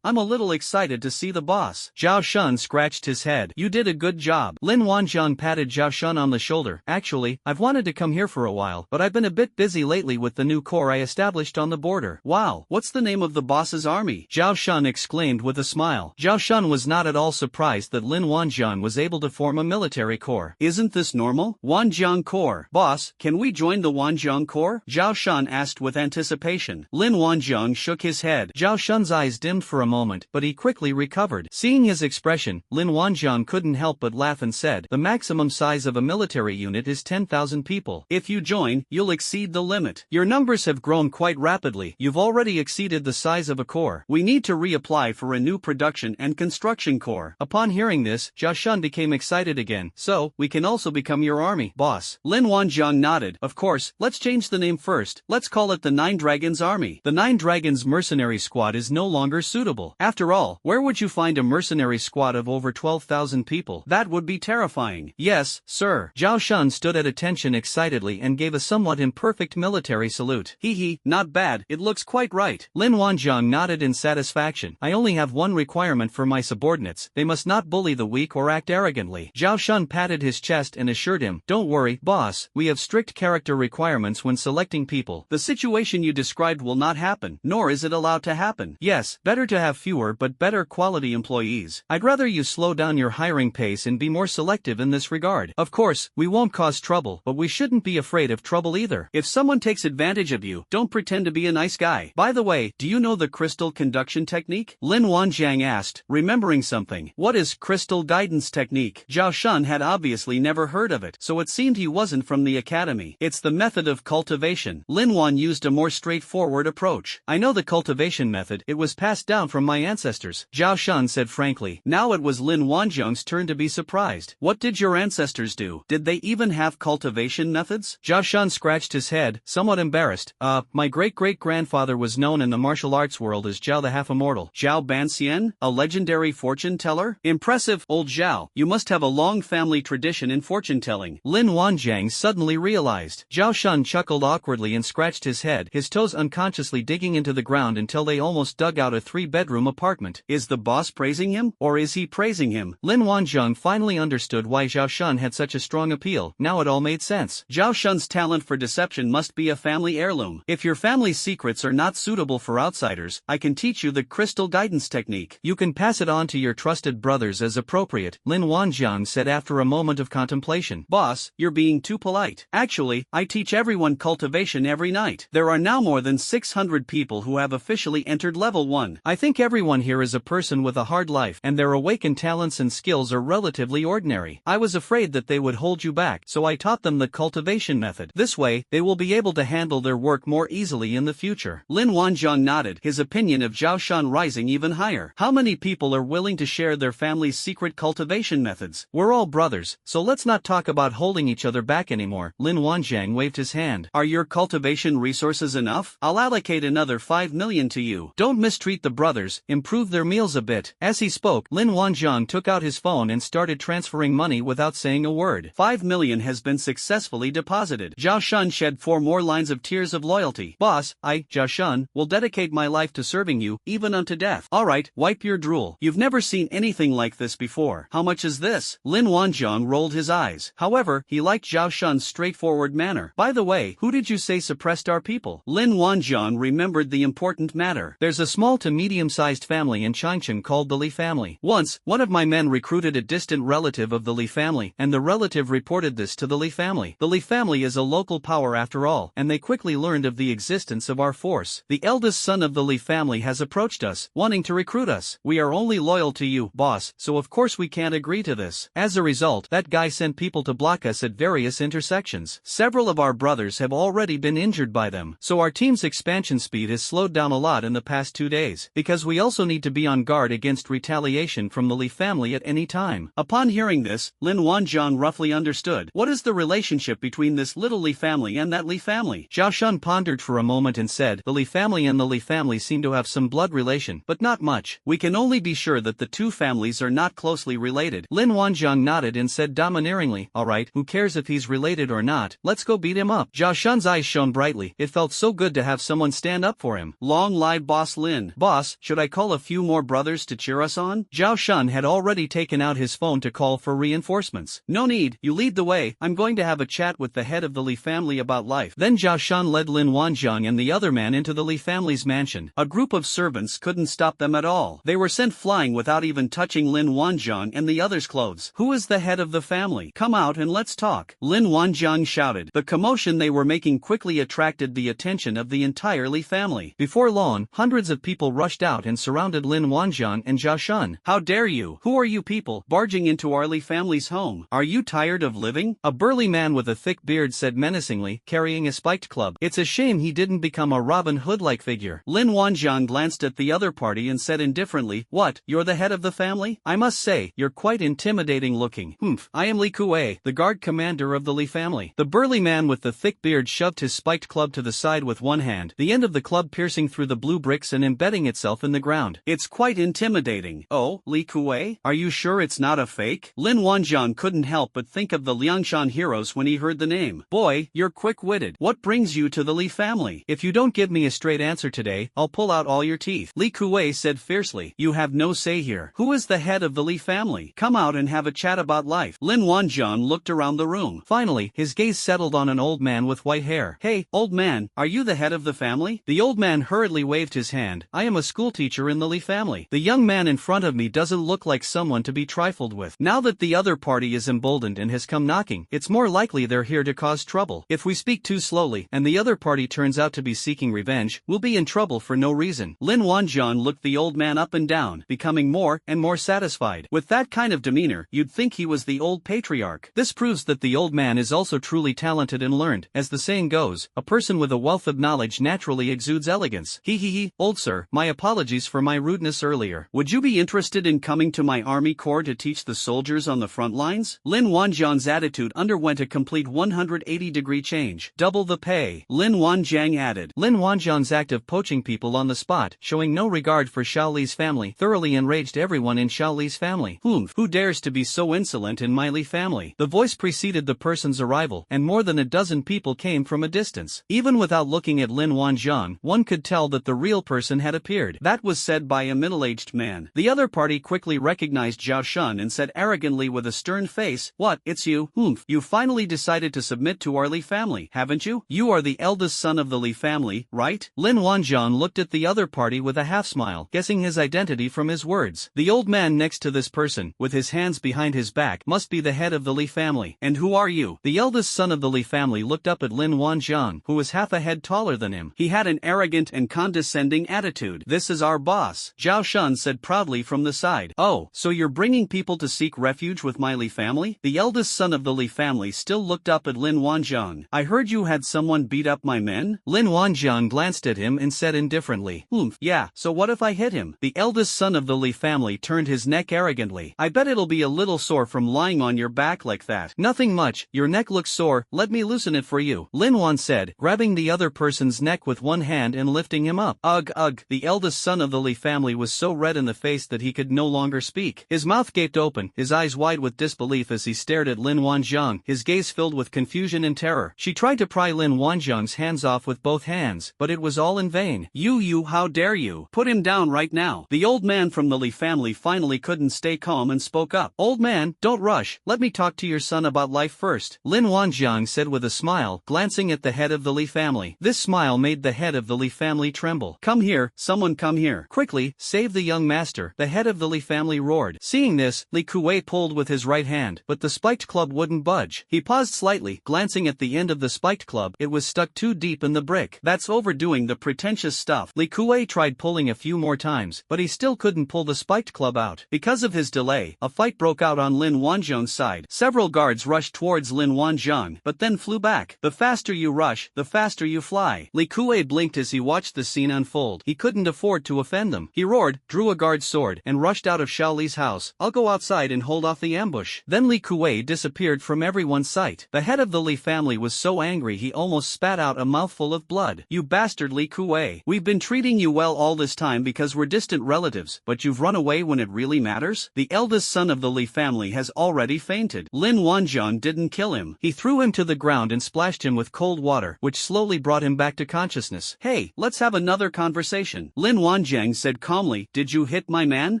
I'm a little excited to see the boss. Zhao Shan scratched his head. You did a good job. Lin Wanjiang patted Zhao Shan on the shoulder. Actually, I've wanted to come here for a while, but I've been a bit busy lately with the new corps I established on the border. Wow, what's the name of the boss's army? Zhao Shan exclaimed with a smile. Zhao Shan was not at all surprised that Lin Wanjiang was able to form a military corps. Isn't this normal? Wanjiang Corps. Boss, can we join the Wanjiang Corps? Zhao Shan asked with anticipation. Lin Wanjiang shook his head. Zhao Shan's eyes dimmed for a moment, but he quickly recovered. Seeing his expression, Lin Wanjiang couldn't help but laugh and said, the maximum size of a military unit is 10,000 people. If you join, you'll exceed the limit. Your numbers have grown quite rapidly. You've already exceeded the size of a corps. We need to reapply for a new production and construction corps. Upon hearing this, Zhao Shan became excited again. So, we can also become your army, boss. Lin Wanjiang nodded. Of course, let's change the name first. Let's call it the Nine Dragons Army. The Nine Dragons mercenary squad is no longer suitable. After all, where would you find a mercenary squad of over 12,000 people? That would be terrifying. Yes, sir. Zhao Shan stood at attention excitedly and gave a somewhat imperfect military salute. Not bad, it looks quite right. Lin Wanjiang nodded in satisfaction. I only have one requirement for my subordinates. They must not bully the weak or act arrogantly. Zhao Shan patted his chest and assured him, don't worry, boss, we have strict character requirements when selecting people. The situation you described will not happen, nor is it allowed to happen. happen. Yes, better to have fewer but better quality employees. I'd rather you slow down your hiring pace and be more selective in this regard. Of course, we won't cause trouble, but we shouldn't be afraid of trouble either. If someone takes advantage of you, don't pretend to be a nice guy. By the way, do you know the crystal conduction technique? Lin Wanjiang asked, remembering something. What is crystal guidance technique? Zhao Shun had obviously never heard of it, so it seemed he wasn't from the academy. It's the method of cultivation. Lin Wan used a more straightforward approach. I know the cultivation method, it was passed down from my ancestors, Zhao Shun said frankly. Now it was Lin Wanjiang's turn to be surprised. What did your ancestors do? Did they even have cultivation methods? Zhao Shun scratched his head, somewhat embarrassed. My great-great-grandfather was known in the martial arts world as Zhao the Half-Immortal. Zhao Banxian, a legendary fortune teller? Impressive, old Zhao. You must have a long family tradition in fortune telling. Lin Wanjiang suddenly realized. Zhao Shun chuckled awkwardly and scratched his head, his toes unconsciously digging into the ground until they almost dug out a 3-bedroom apartment. Is the boss praising him? Or is he praising him? Lin Wanjiang finally understood why Zhao Shun had such a strong appeal. Now it all made sense. Zhao Shun's talent for deception must be a family heirloom. If your family's secrets are not suitable for outsiders, I can teach you the crystal guidance technique. You can pass it on to your trusted brothers as appropriate, Lin Wanjiang said after a moment of contemplation. Boss, you're being too polite. Actually, I teach everyone cultivation every night. There are now more than 600 people who have officially entered level 1. I think everyone here is a person with a hard life, and their awakened talents and skills are relatively ordinary. I was afraid that they would hold you back, so I taught them the cultivation method. This way, they will be able to handle their work more easily in the future. Lin Wanjiang nodded, his opinion of Zhao Shun rising even higher. How many people are willing to share their family's secret cultivation methods? We're all brothers, so let's not talk about holding each other back anymore. Lin Wanjiang waved his hand. Are your cultivation resources enough? I'll allocate another 5 million to you. Don't mistreat the brothers, improve their meals a bit. As he spoke, Lin Wanjiang took out his phone and started transferring money without saying a word. 5 million has been successfully deposited. Zhao Shun shed 4 more lines of tears of loyalty. Boss, I, Zhao Shun, will dedicate my life to serving you, even unto death. Alright, wipe your drool. You've never seen anything like this before. How much is this? Lin Wanjiang rolled his eyes. However, he liked Zhao Shun's straightforward manner. By the way, who did you say suppressed our people? Lin Wanjiang remembered the important matter. There's a small to medium-sized family in Changchun called the Li family. Once, one of my men recruited a distant relative of the Li family, and the relative reported this to the Li family. The Li family is a local power after all, and they quickly learned of the existence of our force. The eldest son of the Li family has approached us, wanting to recruit us. We are only loyal to you, boss, so of course we can't agree to this. As a result, that guy sent people to block us at various intersections. Several of our brothers have already been injured by them, so our team's expansion speed has slowed down a lot in the past 2 days, because we also need to be on guard against retaliation from the Li family at any time. Upon hearing this, Lin Wanjiang roughly understood. What is the relationship between this little Li family and that Li family? Zhao Shun pondered for a moment and said, the Li family and the Li family seem to have some blood relation, but not much. We can only be sure that the two families are not closely related. Lin Wanjiang nodded and said domineeringly, alright, who cares if he's related or not, let's go beat him up. Zhao Shun's eyes shone brightly. It felt so good to have someone stand up for him. Long live Boss Lin. Boss, should I call a few more brothers to cheer us on? Zhao Shun had already taken out his phone to call for reinforcements. No need, you lead the way. I'm going to have a chat with the head of the Li family about life. Then Zhao Shun led Lin Wanjiang and the other man into the Li family's mansion. A group of servants couldn't stop them at all. They were sent flying without even touching Lin Wanjiang and the others' clothes. Who is the head of the family? Come out and let's talk. Lin Wanjiang shouted. The commotion they were making quickly attracted the attention of the entire Li family. Before long, hundreds of people rushed out and surrounded Lin Wanjiang and Zhao Shun. How dare you? Who are you people, barging into our Li family's home? Are you tired of living? A burly man with a thick beard said menacingly, carrying a spiked club. It's a shame he didn't become a Robin Hood-like figure. Lin Wanjiang glanced at the other party and said indifferently, what, you're the head of the family? I must say, you're quite intimidating looking. I am Li Kuei, the guard commander of the Li family. The burly man with the thick beard shoved his spiked club to the side with one hand, the end of the club piercing through the blue bricks and embedding itself in the ground. It's quite intimidating. Oh, Li Kuei? Are you sure it's not a fake? Lin Wanjiang couldn't help but think of the Liangshan heroes when he heard the name. Boy, you're quick-witted. What brings you to the Li family? If you don't give me a straight answer today, I'll pull out all your teeth. Li Kuei said fiercely. You have no say here. Who is the head of the Li family? Come out and have a chat about life. Lin Wanjiang looked around the room. Finally, his gaze settled on an old man with white hair. Hey, old man, are you the head of the family? The old man hurriedly waved his his hand. I am a schoolteacher in the Lee family. The young man in front of me doesn't look like someone to be trifled with. Now that the other party is emboldened and has come knocking, it's more likely they're here to cause trouble. If we speak too slowly, and the other party turns out to be seeking revenge, we'll be in trouble for no reason. Lin Wanjian looked the old man up and down, becoming more and more satisfied. With that kind of demeanor, you'd think he was the old patriarch. This proves that the old man is also truly talented and learned. As the saying goes, a person with a wealth of knowledge naturally exudes elegance. He, old sir, my apologies for my rudeness earlier. Would you be interested in coming to my army corps to teach the soldiers on the front lines? Lin Wanjian's attitude underwent a complete 180-degree change. Double the pay, Lin Wanjiang added. Lin Wanjian's act of poaching people on the spot, showing no regard for Xiao Li's family, thoroughly enraged everyone in Xiao Li's family. Who dares to be so insolent in my Li family? The voice preceded the person's arrival, and more than a dozen people came from a distance. Even without looking at Lin Wanjiang, one could tell that the real person had appeared. That was said by a middle-aged man. The other party quickly recognized Zhao Shun and said arrogantly with a stern face, "What, it's you? You finally decided to submit to our Li family, haven't you? You are the eldest son of the Li family, right?" Lin Wanjiang looked at the other party with a half-smile, guessing his identity from his words. The old man next to this person, with his hands behind his back, must be the head of the Li family. And who are you? The eldest son of the Li family looked up at Lin Wanjiang, who was half a head taller than him. He had an arrogant and condescending attitude. "This is our boss," Zhao Shun said proudly from the side. "Oh, so you're bringing people to seek refuge with my Li family?" The eldest son of the Li family still looked up at Lin Wanjiang. "I heard you had someone beat up my men?" Lin Wanjiang glanced at him and said indifferently, "Yeah, so what if I hit him?" The eldest son of the Li family turned his neck arrogantly. "I bet it'll be a little sore from lying on your back like that." "Nothing much, your neck looks sore, let me loosen it for you," Lin Wan said, grabbing the other person's neck with one hand and lifting him up. Ugh. The eldest son of the Li family was so red in the face that he could no longer speak. His mouth gaped open, his eyes wide with disbelief as he stared at Lin Wanjiang, his gaze filled with confusion and terror. She tried to pry Lin Wanjiang's hands off with both hands, but it was all in vain. You, how dare you? Put him down right now." The old man from the Li family finally couldn't stay calm and spoke up. "Old man, don't rush, let me talk to your son about life first," Lin Wanjiang said with a smile, glancing at the head of the Li family. This smile made the head of the Li family tremble. "Come here, someone come here. Quickly, save the young master," the head of the Li family roared. Seeing this, Li Kuei pulled with his right hand, but the spiked club wouldn't budge. He paused slightly, glancing at the end of the spiked club. It was stuck too deep in the brick. "That's overdoing the pretentious stuff." Li Kuei tried pulling a few more times, but he still couldn't pull the spiked club out. Because of his delay, a fight broke out on Lin Wanjiang's side. Several guards rushed towards Lin Wanjiang, but then flew back. "The faster you rush, the faster you fly." Li Kuei blinked as he watched the scene unfold. He couldn't afford to offend them. He roared, drew a guard's sword, and rushed out of Xiao Li's house. "I'll go outside and hold off the ambush." Then Li Kuei disappeared from everyone's sight. The head of the Li family was so angry he almost spat out a mouthful of blood. "You bastard Li Kuei. We've been treating you well all this time because we're distant relatives, but you've run away when it really matters?" The eldest son of the Li family has already fainted. Lin Wanjiang didn't kill him. He threw him to the ground and splashed him with cold water, which slowly brought him back to consciousness. "Hey, let's have another conversation," Lin Wanjiang said calmly. "Did you hit my man?"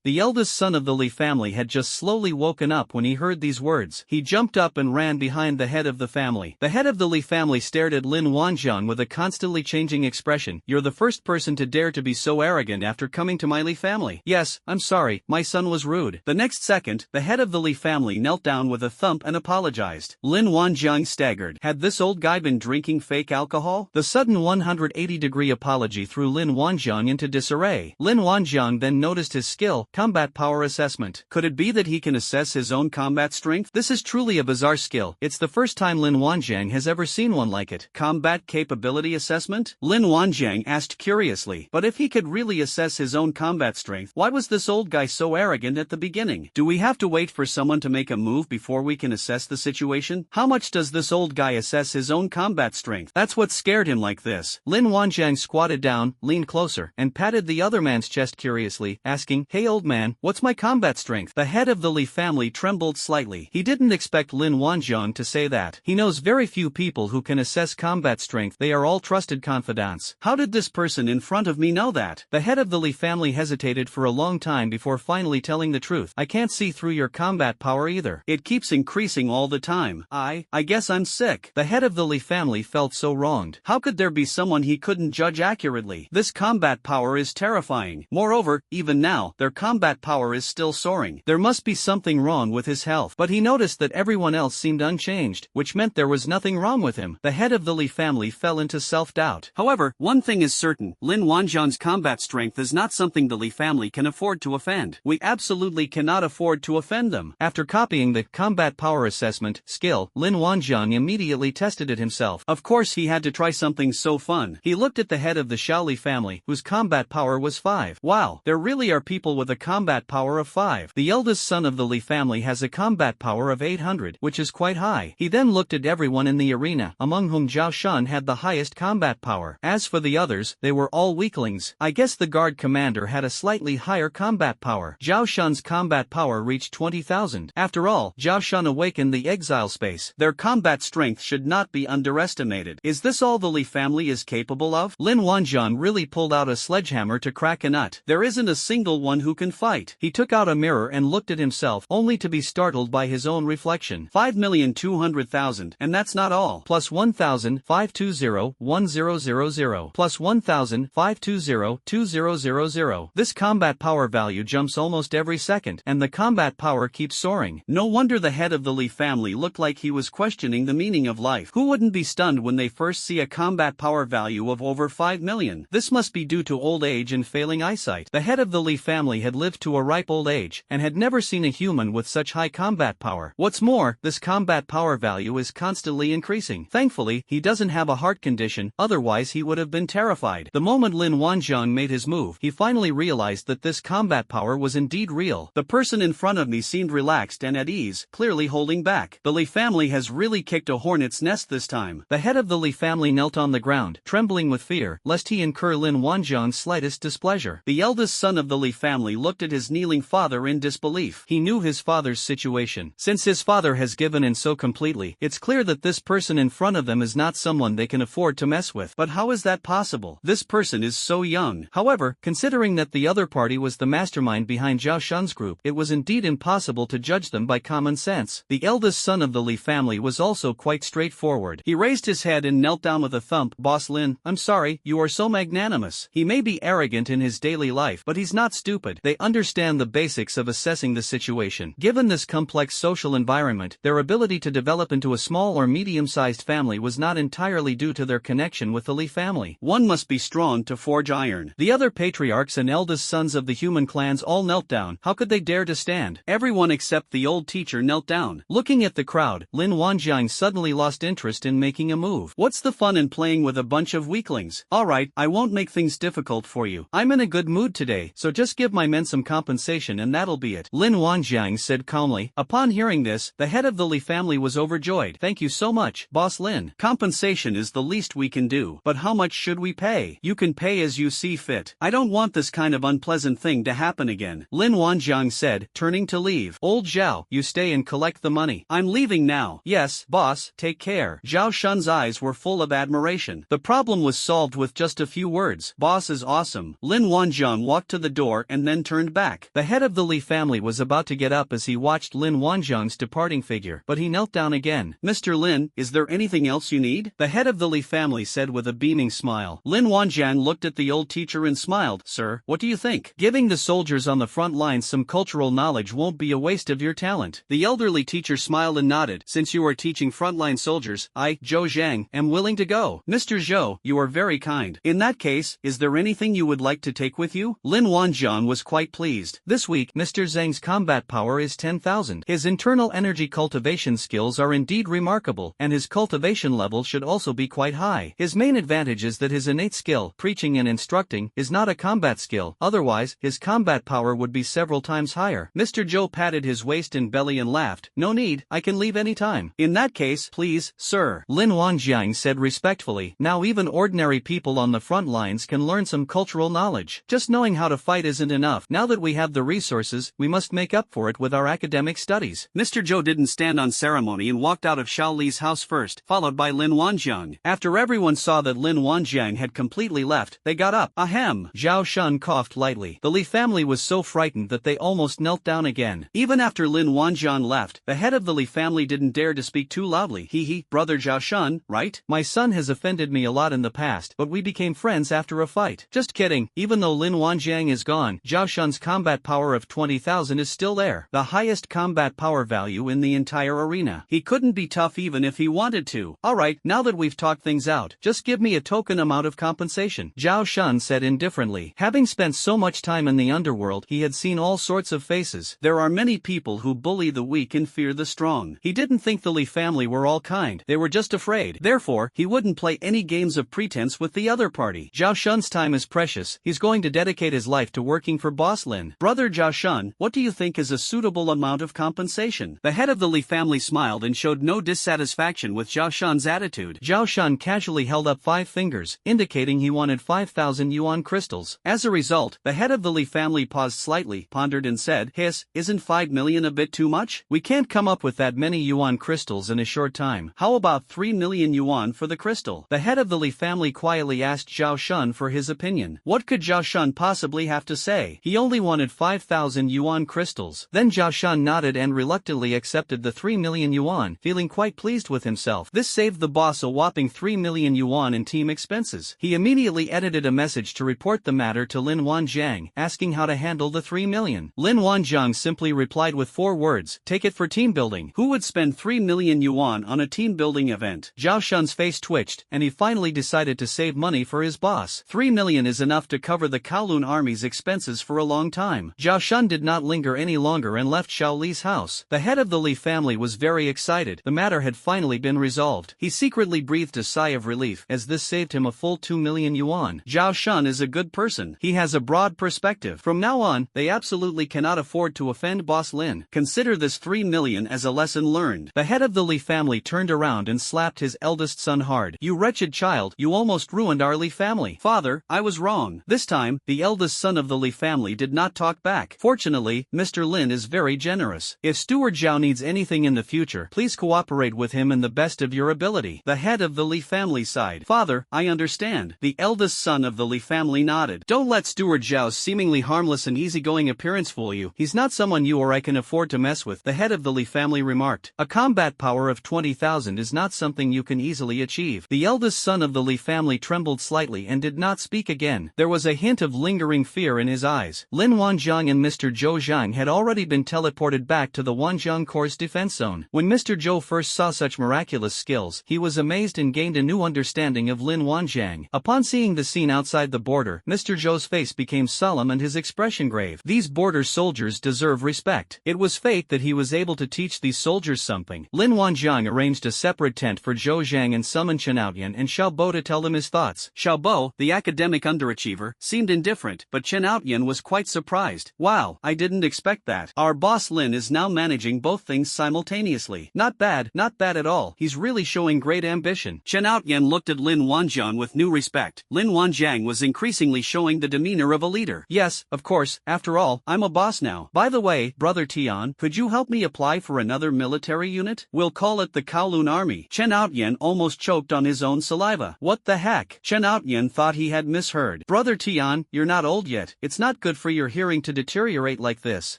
The eldest son of the Li family had just slowly woken up when he heard these words. He jumped up and ran behind the head of the family. The head of the Li family stared at Lin Wanjiang with a constantly changing expression. "You're the first person to dare to be so arrogant after coming to my Li family." "Yes, I'm sorry, my son was rude." The next second, the head of the Li family knelt down with a thump and apologized. Lin Wanjiang staggered. Had this old guy been drinking fake alcohol? The sudden 180-degree apology threw Lin Wanjiang into disarray. Lin Wanjiang then noticed his skill, combat power assessment. Could it be that he can assess his own combat strength? This is truly a bizarre skill. It's the first time Lin Wanjiang has ever seen one like it. Combat capability assessment? Lin Wanjiang asked curiously. But if he could really assess his own combat strength, why was this old guy so arrogant at the beginning? Do we have to wait for someone to make a move before we can assess the situation? How much does this old guy assess his own combat strength? That's what scared him like this. Lin Wanjiang squatted down, leaned closer, and patted the other man's chest curiously, asking, "Hey old man, what's my combat strength?" The head of the Li family trembled slightly. He didn't expect Lin Wanjiang to say that. He knows very few people who can assess combat strength. They are all trusted confidants. How did this person in front of me know that? The head of the Li family hesitated for a long time before finally telling the truth. "I can't see through your combat power either. It keeps increasing all the time. I guess I'm sick." The head of the Li family felt so wronged. How could there be someone he couldn't judge accurately? This combat power is terrifying. Moreover, even now, their combat power is still soaring. There must be something wrong with his health. But he noticed that everyone else seemed unchanged, which meant there was nothing wrong with him. The head of the Li family fell into self-doubt. However, one thing is certain, Lin Wanjian's combat strength is not something the Li family can afford to offend. We absolutely cannot afford to offend them. After copying the combat power assessment skill, Lin Wanjian immediately tested it himself. Of course he had to try something so fun. He looked at the head of the Shaoli family, whose combat power was 5. Wow, there really are people with a combat power of 5. The eldest son of the Li family has a combat power of 800, which is quite high. He then looked at everyone in the arena, among whom Zhao Shun had the highest combat power. As for the others, they were all weaklings. I guess the guard commander had a slightly higher combat power. Zhao Shun's combat power reached 20,000. After all, Zhao Shun awakened the exile space. Their combat strength should not be underestimated. Is this all the Li family is capable of? Lin Wanjian really pulled out a sledgehammer to crack a nut. There isn't a single one who can fight. He took out a mirror and looked at himself, only to be startled by his own reflection. 5,200,000, and that's not all. Plus 1,520,1000. Plus 1,520,2000. This combat power value jumps almost every second, and the combat power keeps soaring. No wonder the head of the Li family looked like he was questioning the meaning of life. Who wouldn't be stunned when they first see a combat power value of over 5 million? This must be due to old age and failing eyesight. The head of the Li family had lived to a ripe old age, and had never seen a human with such high combat power. What's more, this combat power value is constantly increasing. Thankfully, he doesn't have a heart condition, otherwise he would have been terrified. The moment Lin Wanjian made his move, he finally realized that this combat power was indeed real. The person in front of me seemed relaxed and at ease, clearly holding back. The Li family has really kicked a hornet's nest this time. The head of the Li family knelt on the ground, trembling with fear, lest he incur Lin Wanjian's slightest displeasure. The eldest son of the Li family looked at his kneeling father in disbelief. He knew his father's situation. Since his father has given in so completely, it's clear that this person in front of them is not someone they can afford to mess with. But how is that possible? This person is so young. However, considering that the other party was the mastermind behind Zhao Shun's group, it was indeed impossible to judge them by common sense. The eldest son of the Li family was also quite straightforward. He raised his head and knelt down with a thump. Boss Lin, I'm sorry, you are so magnanimous. He may be arrogant in his daily life, but he's not stupid. They understand the basics of assessing the situation. Given this complex social environment, their ability to develop into a small or medium-sized family was not entirely due to their connection with the Li family. One must be strong to forge iron. The other patriarchs and eldest sons of the human clans all knelt down. How could they dare to stand? Everyone except the old teacher knelt down. Looking at the crowd, Lin Wanjian suddenly lost interest in making a move. What's the fun in playing with a bunch of weaklings? Alright, I won't make things difficult for you. I'm in a good mood today, so just give my men some compensation and that'll be it. Lin Wanjian said calmly. Upon hearing this, the head of the Li family was overjoyed. Thank you so much, Boss Lin. Compensation is the least we can do. But how much should we pay? You can pay as you see fit. I don't want this kind of unpleasant thing to happen again. Lin Wanjian said, turning to leave. Old Zhao, you stay and collect the money. I'm leaving now. Yes, boss, take care. Zhao Shun's eyes were full of admiration. The problem was solved with just a few words. Boss is awesome. Lin Wanjian walked to the door and then turned back. The head of the Li family was about to get up as he watched Lin Wanjian's departing figure, but he knelt down again. Mr. Lin, is there anything else you need? The head of the Li family said with a beaming smile. Lin Wanjian looked at the old teacher and smiled. Sir, what do you think? Giving the soldiers on the front lines some cultural knowledge won't be a waste of your talent. The elderly teacher smiled and nodded. Since you are teaching frontline soldiers, I, Zhou Zhang, am willing to go. Mr. Zhou, you are very kind. In that case, is there anything you would like to take with you? Lin Wanjian was quite pleased. This week, Mr. Zhang's combat power is 10,000. His internal energy cultivation skills are indeed remarkable, and his cultivation level should also be quite high. His main advantage is that his innate skill, preaching and instructing, is not a combat skill. Otherwise, his combat power would be several times higher. Mr. Zhou patted his waist and belly and laughed. No need, I can leave any time. In that case, please, sir. Lin Wanjian said respectfully. Now even ordinary people on the front lines can learn some cultural knowledge. Just knowing how to fight isn't enough. Now that we have the resources, we must make up for it with our academic studies. Mr. Zhou didn't stand on ceremony and walked out of Xiao Li's house first, followed by Lin Wanjian. After everyone saw that Lin Wanjian had completely left, they got up. Ahem. Zhao Shun coughed lightly. The Li family was so frightened that they almost knelt down again. Even after Lin Wanjian left, the head of the Li family didn't dare to speak too loudly. Brother Zhao Shun, right? My son has offended me a lot in the past, but we became friends after after a fight. Just kidding, even though Lin Wanjiang is gone, Zhao Shun's combat power of 20,000 is still there. The highest combat power value in the entire arena. He couldn't be tough even if he wanted to. Alright, now that we've talked things out, just give me a token amount of compensation, Zhao Shun said indifferently. Having spent so much time in the underworld, he had seen all sorts of faces. There are many people who bully the weak and fear the strong. He didn't think the Li family were all kind. They were just afraid. Therefore, he wouldn't play any games of pretense with the other party. Zhao Shun's time is precious. He's going to dedicate his life to working for Boss Lin. Brother Zhao Shun, what do you think is a suitable amount of compensation? The head of the Li family smiled and showed no dissatisfaction with Zhao Shun's attitude. Zhao Shun casually held up 5 fingers, indicating he wanted 5,000 yuan crystals. As a result, the head of the Li family paused slightly, pondered and said, isn't 5 million a bit too much? We can't come up with that many yuan crystals in a short time. How about 3 million yuan for the crystal? The head of the Li family quietly asked Zhao Shun for his opinion. What could Zhao Shun possibly have to say? He only wanted 5,000 yuan crystals. Then Zhao Shun nodded and reluctantly accepted the 3 million yuan, feeling quite pleased with himself. This saved the boss a whopping 3 million yuan in team expenses. He immediately edited a message to report the matter to Lin Wanjiang, asking how to handle the 3 million. Lin Wanjiang simply replied with 4 words, take it for team building. Who would spend 3 million yuan on a team building event? Zhao Shun's face twitched, and he finally decided to save money for his boss. 3 million is enough to cover the Kowloon army's expenses for a long time. Zhao Shun did not linger any longer and left Xiao Li's house. The head of the Li family was very excited. The matter had finally been resolved. He secretly breathed a sigh of relief, as this saved him a full 2 million yuan. Zhao Shun is a good person. He has a broad perspective. From now on, they absolutely cannot afford to offend Boss Lin. Consider this 3 million as a lesson learned. The head of the Li family turned around and slapped his eldest son hard. You wretched child, you almost ruined our Li family. Father, I was wrong. This time, the eldest son of the Li family did not talk back. Fortunately, Mr. Lin is very generous. If Steward Zhao needs anything in the future, please cooperate with him in the best of your ability. The head of the Li family sighed. Father, I understand. The eldest son of the Li family nodded. Don't let Steward Zhao's seemingly harmless and easygoing appearance fool you. He's not someone you or I can afford to mess with, the head of the Li family remarked. A combat power of 20,000 is not something you can easily achieve. The eldest son of the Li family trembled slightly and did not speak again. There was a hint of lingering fear in his eyes. Lin Wanjiang and Mr. Zhou Zhang had already been teleported back to the Wanjiang Corps' defense zone. When Mr. Zhou first saw such miraculous skills, he was amazed and gained a new understanding of Lin Wanjiang. Upon seeing the scene outside the border, Mr. Zhou's face became solemn and his expression grave. These border soldiers deserve respect. It was fate that he was able to teach these soldiers something. Lin Wanjiang arranged a separate tent for Zhou Zhang and summoned Chen Outyan and Xiao Bo to tell them his thoughts. Xiao Bo, the academic underachiever, seemed indifferent, but Chen Outyan was quite surprised. Wow, I didn't expect that. Our boss Lin is now managing both things simultaneously. Not bad at all. He's really showing great ambition. Chen Outyan looked at Lin Wanjiang with new respect. Lin Wanjiang was increasingly showing the demeanor of a leader. Yes, of course, after all, I'm a boss now. By the way, Brother Tian, could you help me apply for another military unit? We'll call it the Kowloon Army. Chen Outyan almost choked on his own saliva. What the heck? Chen Outyan thought he had misheard. Brother Tian, you're not old yet. It's not good for your hearing to deteriorate like this.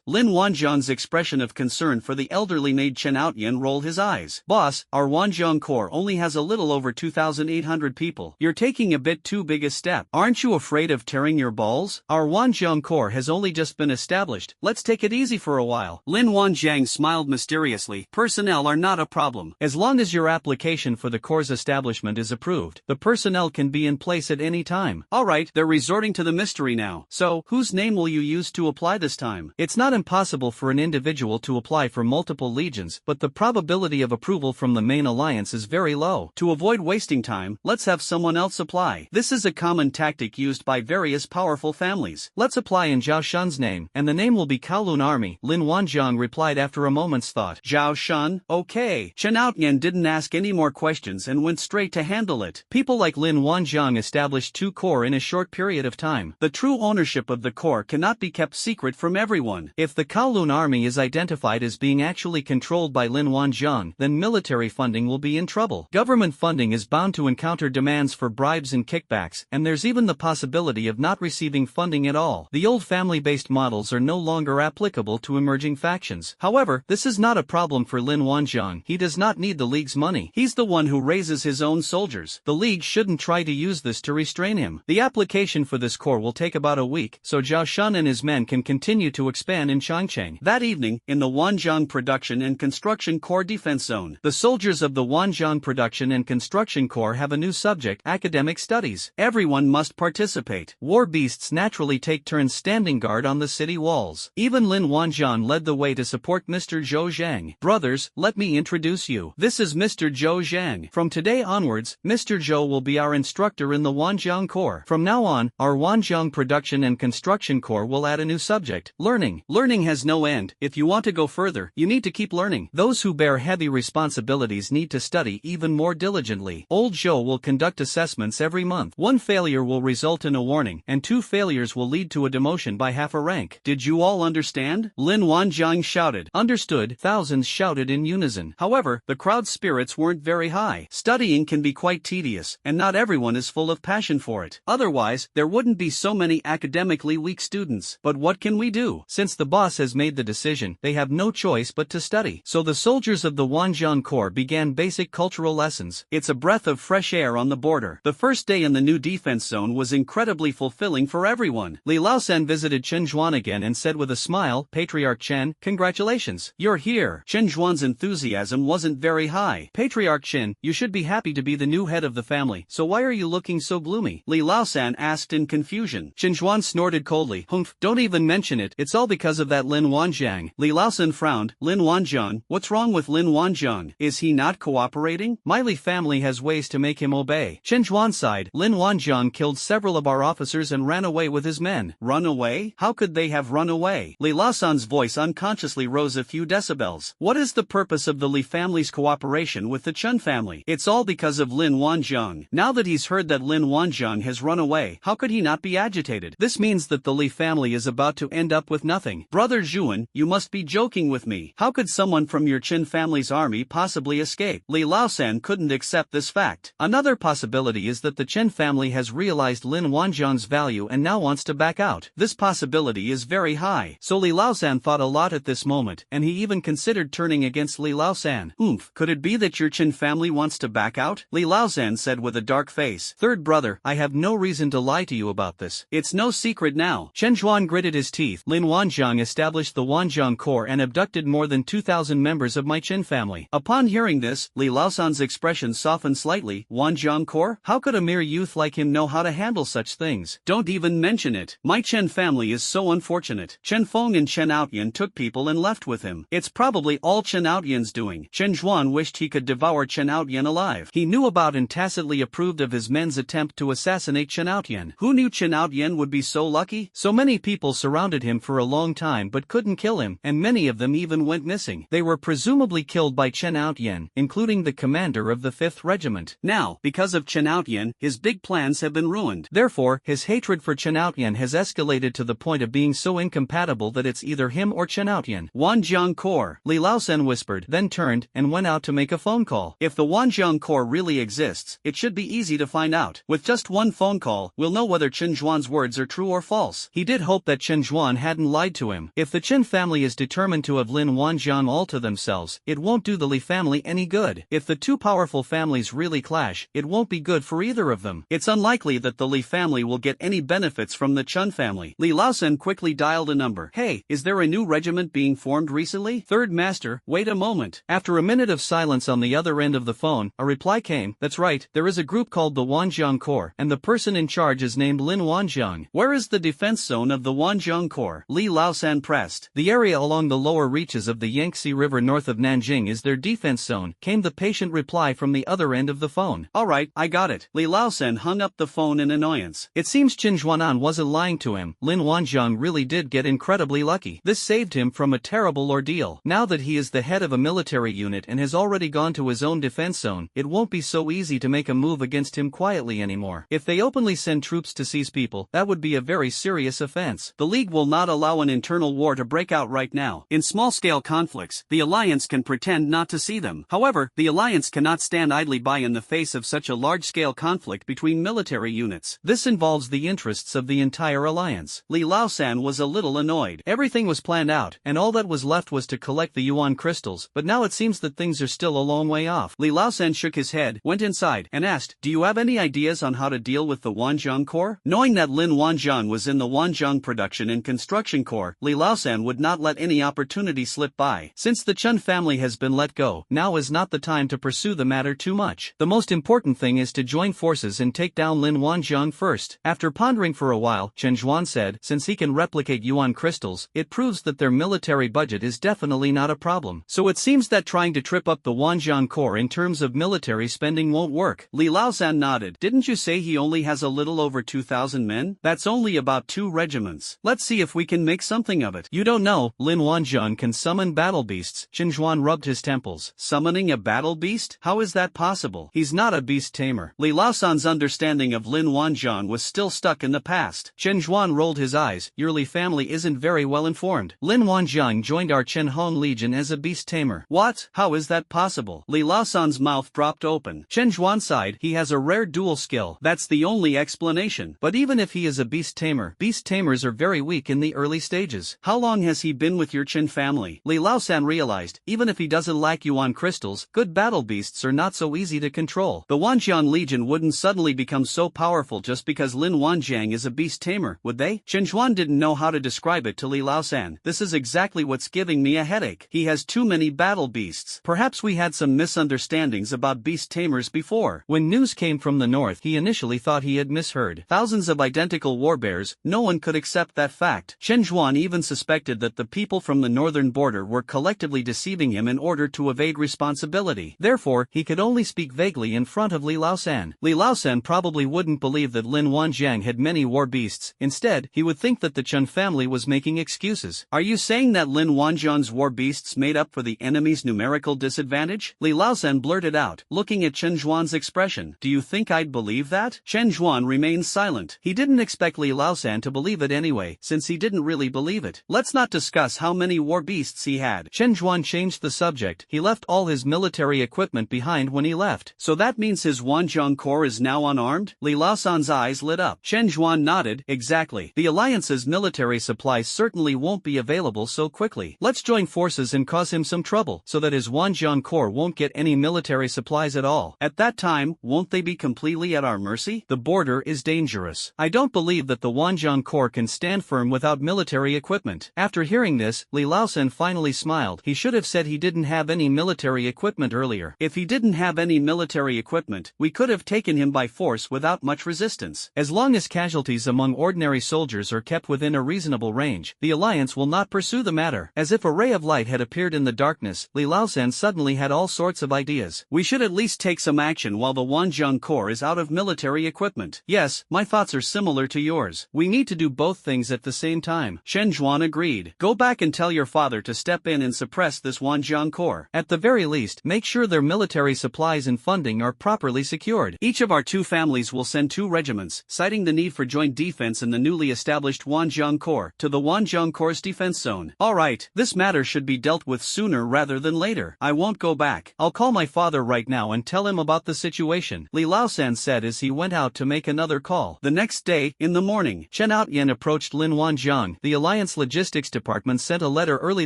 Lin Wanjiang's expression of concern for the elderly made Chen Outyan roll his eyes. Boss, our Wanjiang Corps only has a little over 2,800 people. You're taking a bit too big a step. Aren't you afraid of tearing your balls? Our Wanjiang Corps has only just been established. Let's take it easy for a while. Lin Wanjiang smiled mysteriously. Personnel are not a problem. As long as your application for the Corps' establishment is approved, the personnel can be in place at any time. Alright, they're resorting to the mystery now. So, whose name will you use to apply this time? It's not impossible for an individual to apply for multiple legions, but the probability of approval from the main alliance is very low. To avoid wasting time, let's have someone else apply. This is a common tactic used by various powerful families. Let's apply in Zhao Shun's name, and the name will be Kowloon Army, Lin Wanjiang replied after a moment's thought. Zhao Shun? Okay. Chen Outyan didn't ask any more questions and went straight to handle it. People like Lin Wanjiang established 2 corps in a short period of time. The true ownership of the corps cannot be kept secret from everyone. If the Kowloon Army is identified as being actually controlled by Lin Wanjiang, then military funding will be in trouble. Government funding is bound to encounter demands for bribes and kickbacks, and there's even the possibility of not receiving funding at all. The old family-based models are no longer applicable to emerging factions. However, this is not a problem for Lin Wanjiang. He does not need the League's money. He's the one who raises his own soldiers. The League shouldn't try to use this to restrict restrain him. The application for this corps will take about a week, so Zhao Shun and his men can continue to expand in Changcheng. That evening, in the Wanjiang Production and Construction Corps Defense Zone, the soldiers of the Wanjiang Production and Construction Corps have a new subject: academic studies. Everyone must participate. War beasts naturally take turns standing guard on the city walls. Even Lin Wanjiang led the way to support Mr. Zhou Zhang. Brothers, let me introduce you. This is Mr. Zhou Zhang. From today onwards, Mr. Zhou will be our instructor in the Wanjiang Corps. From now on, our Wanjiang Production and Construction Corps will add a new subject: learning. Learning has no end. If you want to go further, you need to keep learning. Those who bear heavy responsibilities need to study even more diligently. Old Zhou will conduct assessments every month. One failure will result in a warning, and 2 failures will lead to a demotion by half a rank. Did you all understand? Lin Wanjiang shouted. Understood, thousands shouted in unison. However, the crowd's spirits weren't very high. Studying can be quite tedious, and not everyone is full of passion for it. Otherwise, there wouldn't be so many academically weak students. But what can we do? Since the boss has made the decision, they have no choice but to study. So the soldiers of the Wanjiang Corps began basic cultural lessons. It's a breath of fresh air on the border. The first day in the new defense zone was incredibly fulfilling for everyone. Li Laosan visited Chen Zhuan again and said with a smile, "Patriarch Chen, congratulations. You're here." Chen Zhuan's enthusiasm wasn't very high. "Patriarch Chen, you should be happy to be the new head of the family, so why are you looking so gloomy?" Li Laosan asked in confusion. Chen Zhuan snorted coldly. "Humph, don't even mention it. It's all because of that Lin Wanjiang." Li Laosan frowned. "Lin Wanjiang? What's wrong with Lin Wanjiang? Is he not cooperating? My Li family has ways to make him obey." Chen Zhuan sighed. "Lin Wanjiang killed several of our officers and ran away with his men." Run away? How could they have run away? Li Laosan's voice unconsciously rose a few decibels. "What is the purpose of the Li family's cooperation with the Chen family? It's all because of Lin Wanjiang. Now that he's heard that Lin Wanjiang has run away, how could he not be agitated? This means that the Li family is about to end up with nothing." "Brother Zhuan, you must be joking with me. How could someone from your Chen family's army possibly escape?" Li Laosan couldn't accept this fact. "Another possibility is that the Chen family has realized Lin Wanjiang's value and now wants to back out. This possibility is very high." So Li Laosan thought a lot at this moment, and he even considered turning against Li Laosan. Could it be that your Chen family wants to back out?" Li Laosan said with a dark face. "Third brother, I have no reason to lie to you about this. It's no secret now." Chen Zhuan gritted his teeth. "Lin Wanjiang established the Wanjiang Corps and abducted more than 2,000 members of my Chen family." Upon hearing this, Li Laosan's expression softened slightly. "Wanjiang Corps? How could a mere youth like him know how to handle such things? Don't even mention it. My Chen family is so unfortunate. Chen Feng and Chen Outyan took people and left with him. It's probably all Chen Outyan's doing." Chen Zhuan wished he could devour Chen Outyan alive. He knew about and tacitly approved of his men's attempt to assassinate Chen Outyan. Who knew Chen Outyan would be so lucky? So many people surrounded him for a long time but couldn't kill him, and many of them even went missing. They were presumably killed by Chen Outyan, including the commander of the 5th Regiment. Now, because of Chen Outyan, his big plans have been ruined. Therefore, his hatred for Chen Outyan has escalated to the point of being so incompatible that it's either him or Chen Outyan. "Wanjiang Corps," Li Laosan whispered, then turned and went out to make a phone call. If the Wanjiang Corps really exists, it should be easy to find out. With just one phone call, we'll know whether Chen Zhuan's words are true or false. He did hope that Chen Zhuan hadn't lied to him. If the Chen family is determined to have Lin Wanjiang all to themselves, it won't do the Li family any good. If the two powerful families really clash, it won't be good for either of them. It's unlikely that the Li family will get any benefits from the Chen family. Li Laosan quickly dialed a number. "Hey, is there a new regiment being formed recently?" "Third Master, wait a moment." After a minute of silence on the other end of the phone, a reply came. "That's right, there is a group called the Wanjiang Corps, and the person in charge is named Lin Wanjiang." "Where is the defense zone of the Wanjiang Corps?" Li Laosan pressed. "The area along the lower reaches of the Yangtze River north of Nanjing is their defense zone," came the patient reply from the other end of the phone. "Alright, I got it." Li Laosan hung up the phone in annoyance. It seems Chen Zhuanan wasn't lying to him. Lin Wanjiang really did get incredibly lucky. This saved him from a terrible ordeal. Now that he is the head of a military unit and has already gone to his own defense zone, it won't be so easy to make a move against him quietly anymore. If they openly send troops to seize people, that would be a very serious offense. The League will not allow an internal war to break out right now. In small-scale conflicts, the Alliance can pretend not to see them. However, the Alliance cannot stand idly by in the face of such a large-scale conflict between military units. This involves the interests of the entire Alliance. Li Laosan was a little annoyed. Everything was planned out, and all that was left was to collect the Yuan crystals, but now it seems that things are still a long way off. Li Laosan shook his head, went inside, and asked, "Do you have any ideas on how to deal with the Wanjiang Corps? Knowing that Lin Wanjiang was in the Wanjiang Production and Construction Corps, Li Laosan would not let any opportunity slip by. Since the Chen family has been let go, now is not the time to pursue the matter too much. The most important thing is to join forces and take down Lin Wanjiang first. After pondering for a while, Chen Zhuan said, since he can replicate yuan crystals, it proves that their military budget is definitely not a problem. So it seems that trying to trip up the Wanjiang Corps in terms of military spending won't work. Li Laosan nodded. Didn't you say he only has a little over 2,000 men? That's only about 2 regiments. Let's see if we can make something of it. You don't know, Lin Wanjiang can summon battle beasts. Chen Zhuan rubbed his temples. Summoning a battle beast? How is that possible? He's not a beast tamer. Li Laosan's understanding of Lin Wanjiang was still stuck in the past. Chen Zhuan rolled his eyes. Your Li family isn't very well informed. Lin Wanjiang joined our Chen Hong Legion as a beast tamer. What? How is that possible? Li Laosan's mouth dropped open. Chen Zhuan sighed. He has a rare dual skill. That's the only explanation. But even if he is a beast tamers are very weak in the early stages. How long has he been with your Chen family? Li Laosan realized, even if he doesn't lack yuan crystals, good battle beasts are not so easy to control. The Wanjiang Legion wouldn't suddenly become so powerful just because Lin Wanjiang is a beast tamer, would they? Chen Zhuan didn't know how to describe it to Li Laosan. This is exactly what's giving me a headache. He has too many battle beasts. Perhaps we had some misunderstandings about beast tamers before. When news came from the north, he initially thought he had misheard. Thousands of identical warbears, no one could accept that fact. Chen Zhuan even suspected that the people from the northern border were collectively deceiving him in order to evade responsibility. Therefore, he could only speak vaguely in front of Li Laosan. Li Laosan probably wouldn't believe that Lin Wanjiang had many war beasts. Instead, he would think that the Chen family was making excuses. Are you saying that Lin Wanjiang's war beasts made up for the enemy's numerical disadvantage? Li Laosan blurted out, looking at Chen Zhuan's expression. Do you think I'd believe that? Chen Zhuan remained silent. He didn't expect Li Laosan to believe it anyway, since he didn't really believe it. Let's not discuss how many war beasts he had. Chen Zhuan changed the subject. He left all his military equipment behind when he left. So that means his Wanjiang Corps is now unarmed? Li Laosan's eyes lit up. Chen Zhuan nodded. Exactly. The Alliance's military supplies certainly won't be available so quickly. Let's join forces and cause him some trouble, so that his Wanjiang Corps won't get any military supplies at all. At that time, won't they be completely at our mercy? The border is dangerous. I don't believe that the Wanjiang Corps can stand firm without military equipment. After hearing this, Li Laosan finally smiled. He should have said he didn't have any military equipment earlier. If he didn't have any military equipment, we could have taken him by force without much resistance. As long as casualties among ordinary soldiers are kept within a reasonable range, the Alliance will not pursue the matter. As if a ray of light had appeared in the darkness, Li Laosan suddenly had all sorts of ideas. We should at least take some action while the Wanjiang Corps is out of military equipment. Yes, my thoughts are similar to yours. We need to do both things at the same time. Chen Zhuan agreed. Go back and tell your father to step in and suppress this Wanjiang Corps. At the very least, make sure their military supplies and funding are properly secured. Each of our 2 families will send 2 regiments, citing the need for joint defense in the newly established Wanjiang Corps, to the Wanjiang Corps' defense zone. Alright, this matter should be dealt with sooner rather than later. I won't go back. I'll call my father right now and tell him about the situation, Li Laosan said as he went out to make another call. The next day, in the morning, Chen Outyen approached Lin Wanjiang. The Alliance Logistics Department sent a letter early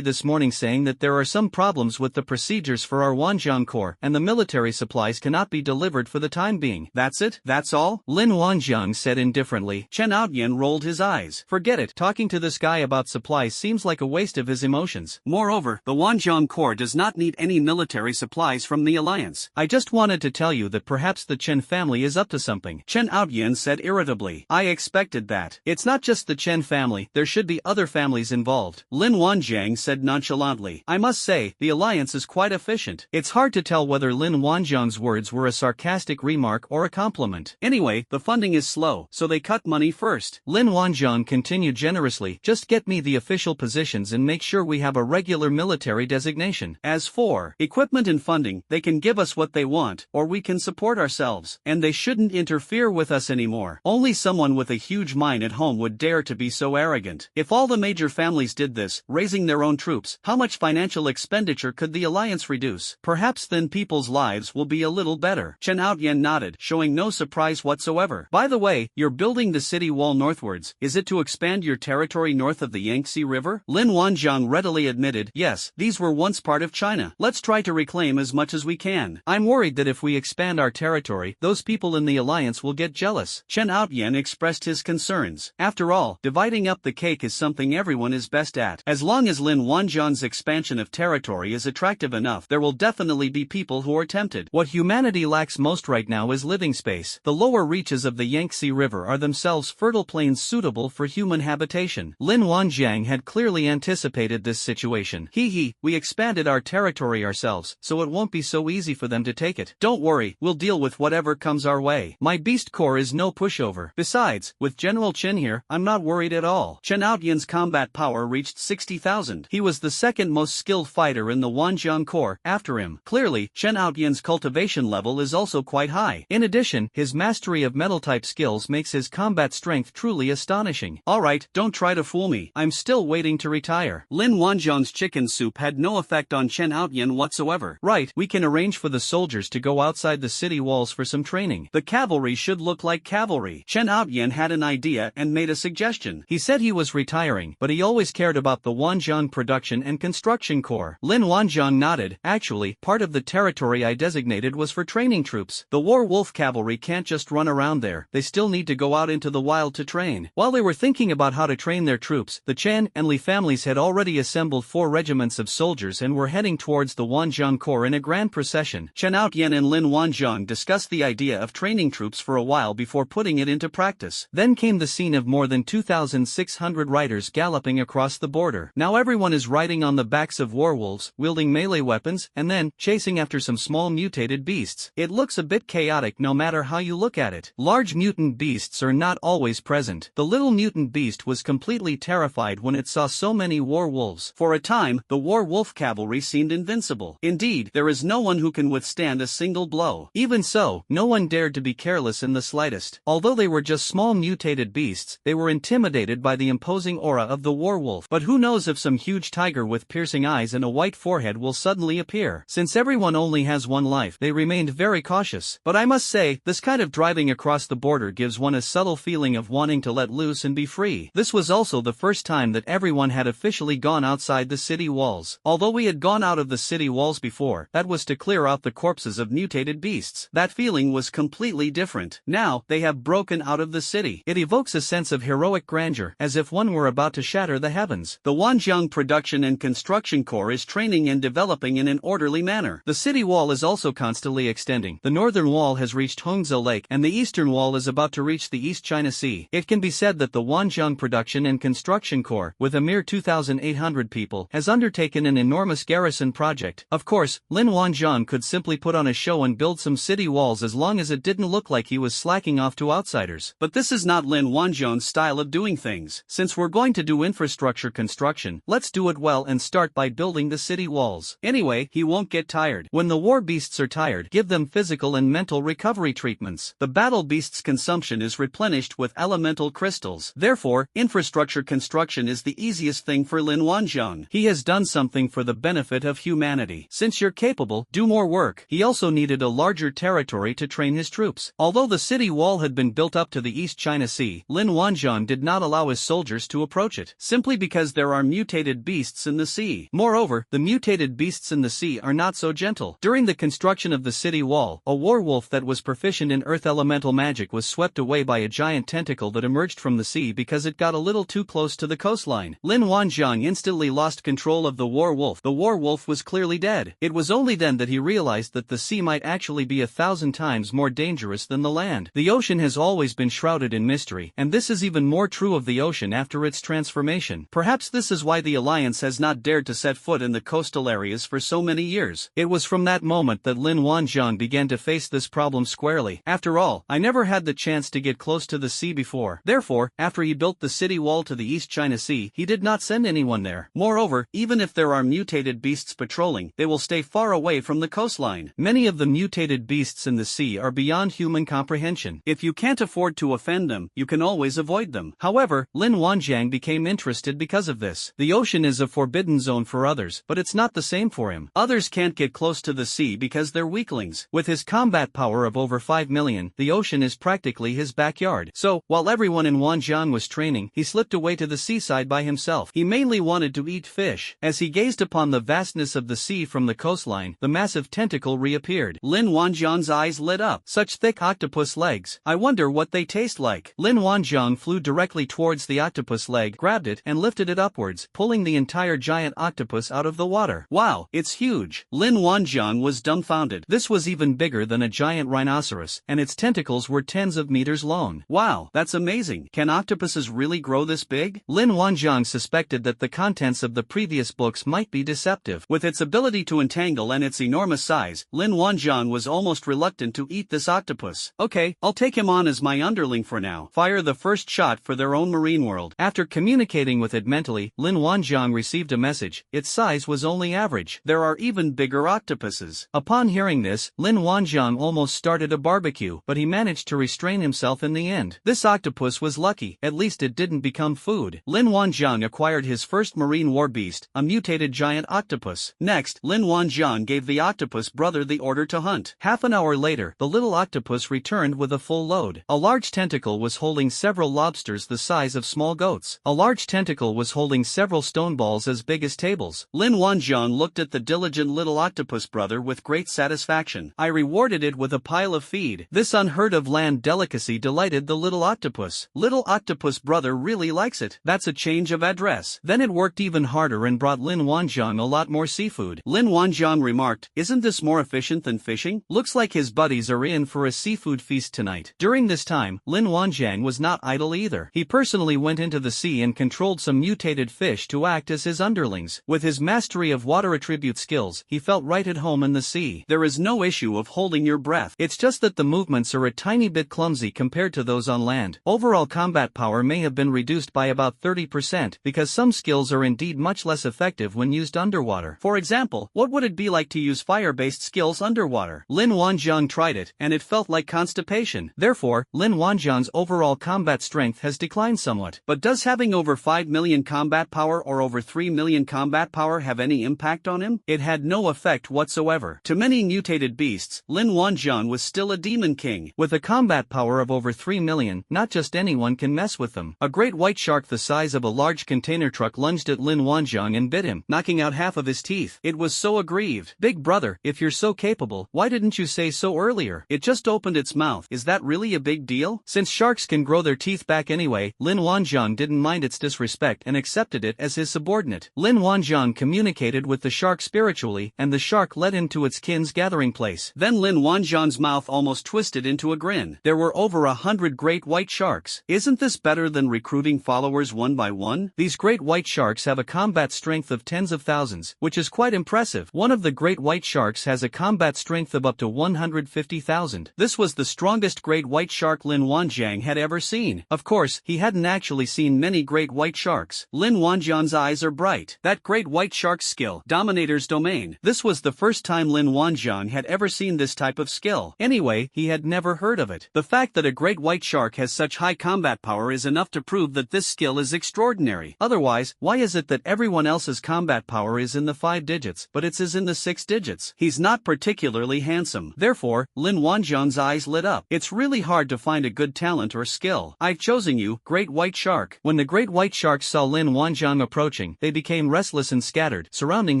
this morning saying that there are some problems with the procedures for our Wanjiang Corps, and the military supplies cannot be delivered for the time being. That's it? That's all? Lin Wanjiang said indifferently. Chen Outyen rolled his eyes. Forget it. Talking to this guy about supplies seems like a waste of his emotions. Moreover, the Wanjiang Corps does not need any military supplies from the Alliance. I just wanted to tell you that perhaps the Chen family is up to something, Chen Outyen said irritably. I expected that. It's not just the Chen family, there should be other families involved. Lin Wanjiang said nonchalantly. I must say, the Alliance is quite efficient. It's hard to tell whether Lin Wanjiang's words were a sarcastic remark or a compliment. Anyway, the funding is slow, so they cut money first. Lin Wanjiang continued generously. Just get me the official positions and make sure we have a regular military designation. As for equipment and funding, they can give us what they want, or we can support ourselves. And they shouldn't interfere with us anymore. Only someone with a huge mind at home would dare to be so arrogant. If all the major families did this, raising their own troops, how much financial expenditure could the Alliance reduce? Perhaps then people's lives will be a little better. Chen Outyen nodded, showing no surprise whatsoever. By the way, you're building the city wall northwards. Is it to expand your territory north of the Yangtze River? Lin Wanjiang readily admitted, yes, these were once part of China. Let's try to reclaim as much as we can. I'm worried that if we expand our territory, those people in the alliance will get jealous. Chen Outyan expressed his concerns. After all, dividing up the cake is something everyone is best at. As long as Lin Wanzhong's expansion of territory is attractive enough, there will definitely be people who are tempted. What humanity lacks most right now is living space. The lower reaches of the Yangtze River are themselves fertile plains suitable for human habitation. Lin Wanjiang had clearly anticipated this situation. We expanded our territory ourselves, so it won't be so easy for them to take it. Don't worry, we'll deal with whatever comes our way. My beast corps is no pushover. Besides, with General Chen here, I'm not worried at all. Chen Outyan's combat power reached 60,000. He was the second most skilled fighter in the Wanjiang Corps, after him. Clearly, Chen Outyan's cultivation level is also quite high. In addition, his mastery of metal-type skills makes his combat strength truly astonishing. Alright, don't try to fool me. I'm still waiting to retire. Lin Wanzhong's chicken soup had no effect on Chen Outyan whatsoever. Right, we can arrange for the soldiers to go outside the city walls for some training. The cavalry should look like cavalry. Chen Outyan had an idea and made a suggestion. He said he was retiring, but he always cared about the Wanzhong Production and Construction Corps. Lin Wanzhong nodded. Actually, part of the territory I designated was for training troops. The war wolf cavalry can't just run around there. They still need to go out into the wild to train. While they were thinking about how to train their troops, the Chen and Li families had already assembled 4 regiments of soldiers and were heading towards the Wanzhong Corps in a grand procession. Chen Outyan and Lin Wanzhong discussed the idea of training troops for a while before putting it into practice. Then came the scene of more than 2,600 riders galloping across the border. Now everyone is riding on the backs of warwolves, wielding melee weapons, and then chasing after some small mutated beasts. It looks a bit chaotic no matter how you look at it. Large mutant beasts are not always present. The little mutant beast was completely terrified when it saw so many war wolves. For a time, the war wolf cavalry seemed invincible. Indeed, there is no one who can withstand a single blow. Even so, no one dared to be careless in the slightest. Although they were just small mutated beasts, they were intimidated by the imposing aura of the war wolf. But who knows if some huge tiger with piercing eyes and a white forehead will suddenly appear. Since everyone only has one life, they remained very cautious. But I must say, this kind of driving across the border gives one a subtle feeling of wanting to let loose and be free. This was also the first time that everyone had officially gone outside the city walls. Although we had gone out of the city walls before, that was to clear out the corpses of mutated beasts. That feeling was completely different. Now, they have broken out of the city. It evokes a sense of heroic grandeur, as if one were about to shatter the heavens. The Wanjiang Production and Construction Corps is training and developing in an orderly manner. The city wall is also constantly extending. The northern wall has reached Hongzhou Lake, and the eastern wall is about to reach the East China Sea. It can be said that the Wanjiang Production and Construction Corps, with a mere 2,800 people, has undertaken an enormous garrison project. Of course, Lin Wanzhong could simply put on a show and build some city walls as long as it didn't look like he was slacking off to outsiders. But this is not Lin Wanzhong's style of doing things. Since we're going to do infrastructure construction, let's do it well and start by building the city walls. Anyway, he won't get tired. When the war beasts are tired, give them physical and mental recovery treatments. The battle beast's consumption is replenished with elemental crystals. Therefore, infrastructure construction is the easiest thing for Lin Wanzhong. He has done something for the benefit of humanity. Since you're capable, do more work. He also needed a larger territory to train his troops. Although the city wall had been built up to the East China Sea, Lin Wanzhong did not allow his soldiers to approach it, simply because there are mutated beasts in the sea. Moreover, the mutated beasts in the sea are not so gentle. During the construction of the city wall, a warwolf that was proficient in earth elemental magic was swept away by a giant tentacle that emerged from the sea because it got a little too close to the coastline. Lin Wanzhong instantly lost control of the warwolf. The warwolf was clearly dead. It was only then that he realized that the sea might actually be 1,000 times more dangerous than the land. The ocean has always been shrouded in mystery, and this is even more true of the ocean after its transformation. Perhaps this is why the Alliance has not dared to set foot in the coastal areas for so many years. It was from that moment that Lin Wanzhong began to face this problem squarely. After all, I never had the chance to get close to the sea before. Therefore, after he built the city wall to the East China Sea, he did not send anyone there. Moreover, even if there are mutated beasts patrolling, they will stay far away from the coastline. Many of the mutated beasts in the sea are beyond human comprehension. If you can't afford to offend them, you can always avoid them. However, Lin Wanzhong became interested because of this. The ocean is a forbidden zone for others, but it's not the same for him. Others can't get close to the sea because they're weaklings. With his combat power of over 5 million, the ocean is practically his backyard. So, while everyone in Wanzhong was training, he slipped away to the seaside by himself. He mainly wanted to eat fish. As he gazed upon the vastness of the sea from the coastline, the massive tentacle reappeared. Lin Wanzhong's eyes lit up. Such thick thick octopus legs. I wonder what they taste like. Lin Wanjiang flew directly towards the octopus leg, grabbed it, and lifted it upwards, pulling the entire giant octopus out of the water. Wow, it's huge. Lin Wanjiang was dumbfounded. This was even bigger than a giant rhinoceros, and its tentacles were tens of meters long. Wow, that's amazing. Can octopuses really grow this big? Lin Wanjiang suspected that the contents of the previous books might be deceptive. With its ability to entangle and its enormous size, Lin Wanjiang was almost reluctant to eat this octopus. Okay, I'll take him on as my underling for now. Fire the first shot for their own marine world. After communicating with it mentally, Lin Wanjiang received a message. Its size was only average. There are even bigger octopuses. Upon hearing this, Lin Wanjiang almost started a barbecue, but he managed to restrain himself in the end. This octopus was lucky, at least it didn't become food. Lin Wanjiang acquired his first marine war beast, a mutated giant octopus. Next, Lin Wanjiang gave the octopus brother the order to hunt. Half an hour later, the little octopus returned with a full load. A large tentacle was holding several lobsters the size of small goats. A large tentacle was holding several stone balls as big as tables. Lin Wanjiang looked at the diligent little octopus brother with great satisfaction. I rewarded it with a pile of feed. This unheard of land delicacy delighted the little octopus. Little octopus brother really likes it. That's a change of address. Then it worked even harder and brought Lin Wanjiang a lot more seafood. Lin Wanjiang remarked, "Isn't this more efficient than fishing? Looks like his buddies are in for a seafood feast tonight." During this time, Lin Wanjiang was not idle either. He personally went into the sea and controlled some mutated fish to act as his underlings. With his mastery of water attribute skills, he felt right at home in the sea. There is no issue of holding your breath. It's just that the movements are a tiny bit clumsy compared to those on land. Overall combat power may have been reduced by about 30% because some skills are indeed much less effective when used underwater. For example, what would it be like to use fire-based skills underwater? Lin Wanjiang tried it, and it felt like constipation. Therefore, Lin Wanjiang's overall combat strength has declined somewhat. But does having over 5 million combat power or over 3 million combat power have any impact on him? It had no effect whatsoever. To many mutated beasts, Lin Wanjiang was still a demon king. With a combat power of over 3 million, not just anyone can mess with them. A great white shark the size of a large container truck lunged at Lin Wanjiang and bit him, knocking out half of his teeth. It was so aggrieved. "Big brother, if you're so capable, why didn't you say so earlier? It just opened its mouth. Is that really a big deal?" Since sharks can grow their teeth back anyway, Lin Wanjiang didn't mind its disrespect and accepted it as his subordinate. Lin Wanjiang communicated with the shark spiritually, and the shark led him to its kin's gathering place. Then Lin Wanjiang's mouth almost twisted into a grin. There were over 100 great white sharks. Isn't this better than recruiting followers one by one? These great white sharks have a combat strength of tens of thousands, which is quite impressive. One of the great white sharks has a combat strength of up to 150,000. This was the strongest great white shark Lin Wanjiang had ever seen. Of course, he hadn't actually seen many great white sharks. Lin Wanjiang's eyes are bright. That great white shark's skill, Dominator's Domain. This was the first time Lin Wanjiang had ever seen this type of skill. Anyway, he had never heard of it. The fact that a great white shark has such high combat power is enough to prove that this skill is extraordinary. Otherwise, why is it that everyone else's combat power is in the 5 digits, but its is in the 6 digits? He's not particularly handsome. Therefore, Lin Wanjiang's eyes lit up. It's really hard to find a good talent or skill. I've chosen you, great white shark. When the great white sharks saw Lin Wanjiang approaching, they became restless and scattered, surrounding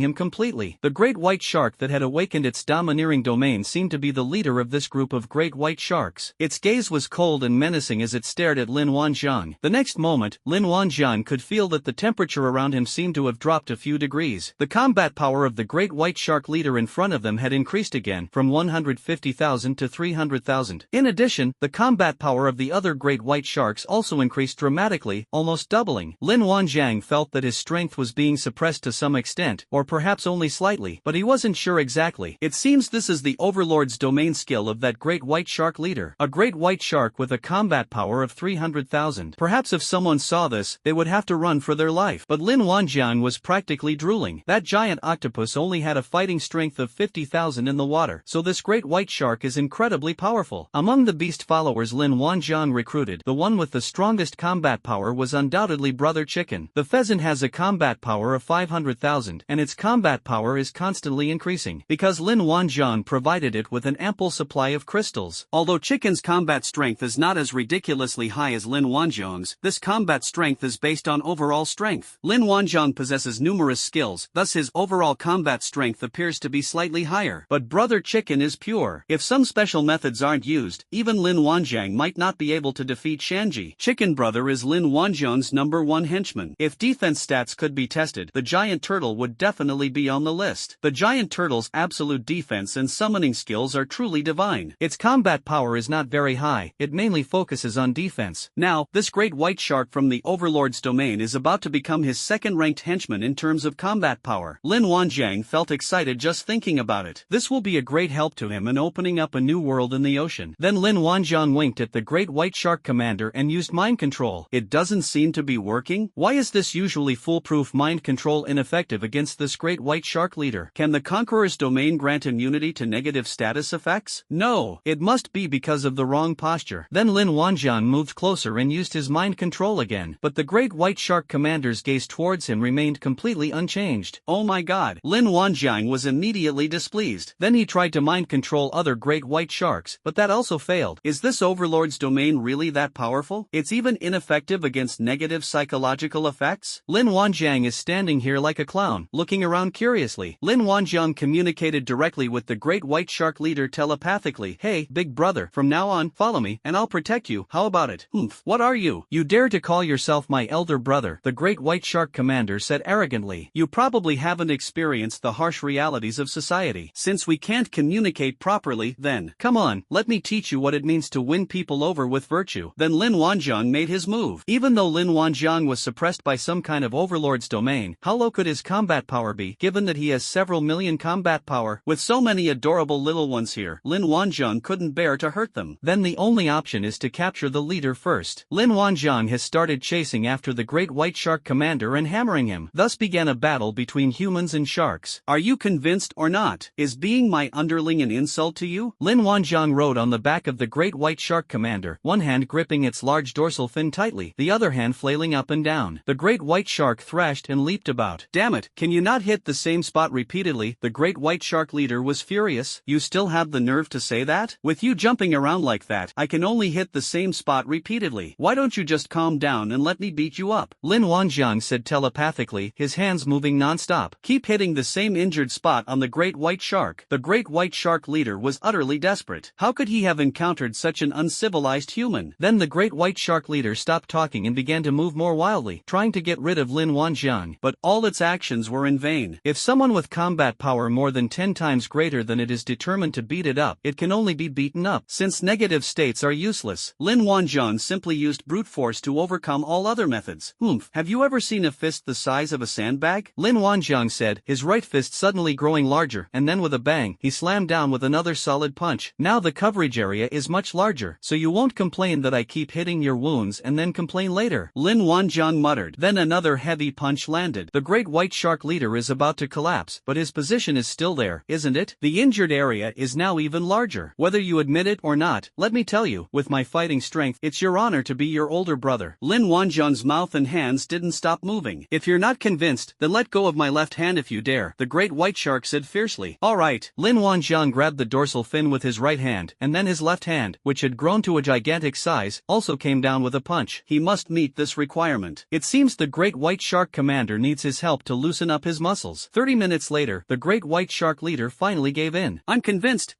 him completely. The great white shark that had awakened its domineering domain seemed to be the leader of this group of great white sharks. Its gaze was cold and menacing as it stared at Lin Wanjiang. The next moment, Lin Wanjiang could feel that the temperature around him seemed to have dropped a few degrees. The combat power of the great white shark leader in front of them had increased again, from 150,000 to 300,000. In addition, the combat power of the other great white sharks also increased dramatically, almost doubling. Lin Wanjiang felt that his strength was being suppressed to some extent, or perhaps only slightly, but he wasn't sure exactly. It seems this is the Overlord's domain skill of that great white shark leader. A great white shark with a combat power of 300,000. Perhaps if someone saw this, they would have to run for their life. But Lin Wanjiang was practically drooling. That giant octopus only had a fighting strength of 50,000 in the water, so this great white shark is incredibly powerful. Among the beast followers Lin Wanjiang recruited, the one with the strongest combat power was undoubtedly Brother Chicken. The pheasant has a combat power of 500,000, and its combat power is constantly increasing, because Lin Wanjiang provided it with an ample supply of crystals. Although Chicken's combat strength is not as ridiculously high as Lin Wanjiang's, this combat strength is based on overall strength. Lin Wanjiang possesses numerous skills, thus his overall combat strength appears to be slightly higher. But Brother Chicken is pure. If some special method methods aren't used, even Lin Wanjiang might not be able to defeat Shanji. Chicken Brother is Lin Wanjiang's #1 henchman. If defense stats could be tested, the giant turtle would definitely be on the list. The giant turtle's absolute defense and summoning skills are truly divine. Its combat power is not very high, it mainly focuses on defense. Now, this great white shark from the Overlord's domain is about to become his second-ranked henchman in terms of combat power. Lin Wanjiang felt excited just thinking about it. This will be a great help to him in opening up a new world in the ocean. Then Lin Wanjiang winked at the great white shark commander and used mind control. It doesn't seem to be working? Why is this usually foolproof mind control ineffective against this great white shark leader? Can the Conqueror's domain grant immunity to negative status effects? No, it must be because of the wrong posture. Then Lin Wanjiang moved closer and used his mind control again, but the great white shark commander's gaze towards him remained completely unchanged. Oh my god! Lin Wanjiang was immediately displeased. Then he tried to mind control other great white sharks, but that also failed. Is this Overlord's domain really that powerful? It's even ineffective against negative psychological effects? Lin Wanjiang is standing here like a clown, looking around curiously. Lin Wanjiang communicated directly with the great white shark leader telepathically. Hey, big brother, from now on, follow me, and I'll protect you. How about it? What are you? You dare to call yourself my elder brother? The great white shark commander said arrogantly. You probably haven't experienced the harsh realities of society. Since we can't communicate properly, then, come on, let me teach you what it means to win people over with virtue. Then Lin Wanjiang made his move. Even though Lin Wanjiang was suppressed by some kind of Overlord's domain, how low could his combat power be, given that he has several million combat power? With so many adorable little ones here, Lin Wanjiang couldn't bear to hurt them. Then the only option is to capture the leader first. Lin Wanjiang has started chasing after the great white shark commander and hammering him. Thus began a battle between humans and sharks. Are you convinced or not? Is being my underling an insult to you? Lin Wanjiang rode on the back of the great white shark commander, one hand gripping its large dorsal fin tightly, the other hand flailing up and down. The great white shark thrashed and leaped about. Damn it, can you not hit the same spot repeatedly? The great white shark leader was furious. You still have the nerve to say that? With you jumping around like that, I can only hit the same spot repeatedly. Why don't you just calm down and let me beat you up? Lin Wanjiang said telepathically, his hands moving non-stop. Keep hitting the same injured spot on the great white shark. The great white shark leader was utterly desperate. How could he have encountered such an uncivilized human? Then the great white shark leader stopped talking and began to move more wildly, trying to get rid of Lin Wanjiang, but all its actions were in vain. If someone with combat power more than 10 times greater than it is determined to beat it up, it can only be beaten up. Since negative states are useless, Lin Wanjiang simply used brute force to overcome all other methods. Have you ever seen a fist the size of a sandbag? Lin Wanjiang said, his right fist suddenly growing larger, and then with a bang, he slammed down with another solid punch. Now the coverage area is much larger, so you won't complain that I keep hitting your wounds and then complain later. Lin Wanjiang muttered. Then another heavy punch landed. The great white shark leader is about to collapse, but his position is still there, isn't it? The injured area is now even larger. Whether you admit it or not, let me tell you, with my fighting strength, it's your honor to be your older brother. Lin Wanjiang's mouth and hands didn't stop moving. If you're not convinced, then let go of my left hand if you dare, the great white shark said fiercely. Alright. Lin Wanjiang grabbed the dorsal fin with his right hand, and then his left hand, which had grown to a gigantic size, also came down with a punch. He must meet this requirement. It seems the great white shark commander needs his help to loosen up his muscles. 30 minutes later, the great white shark leader finally gave in. I'm convinced.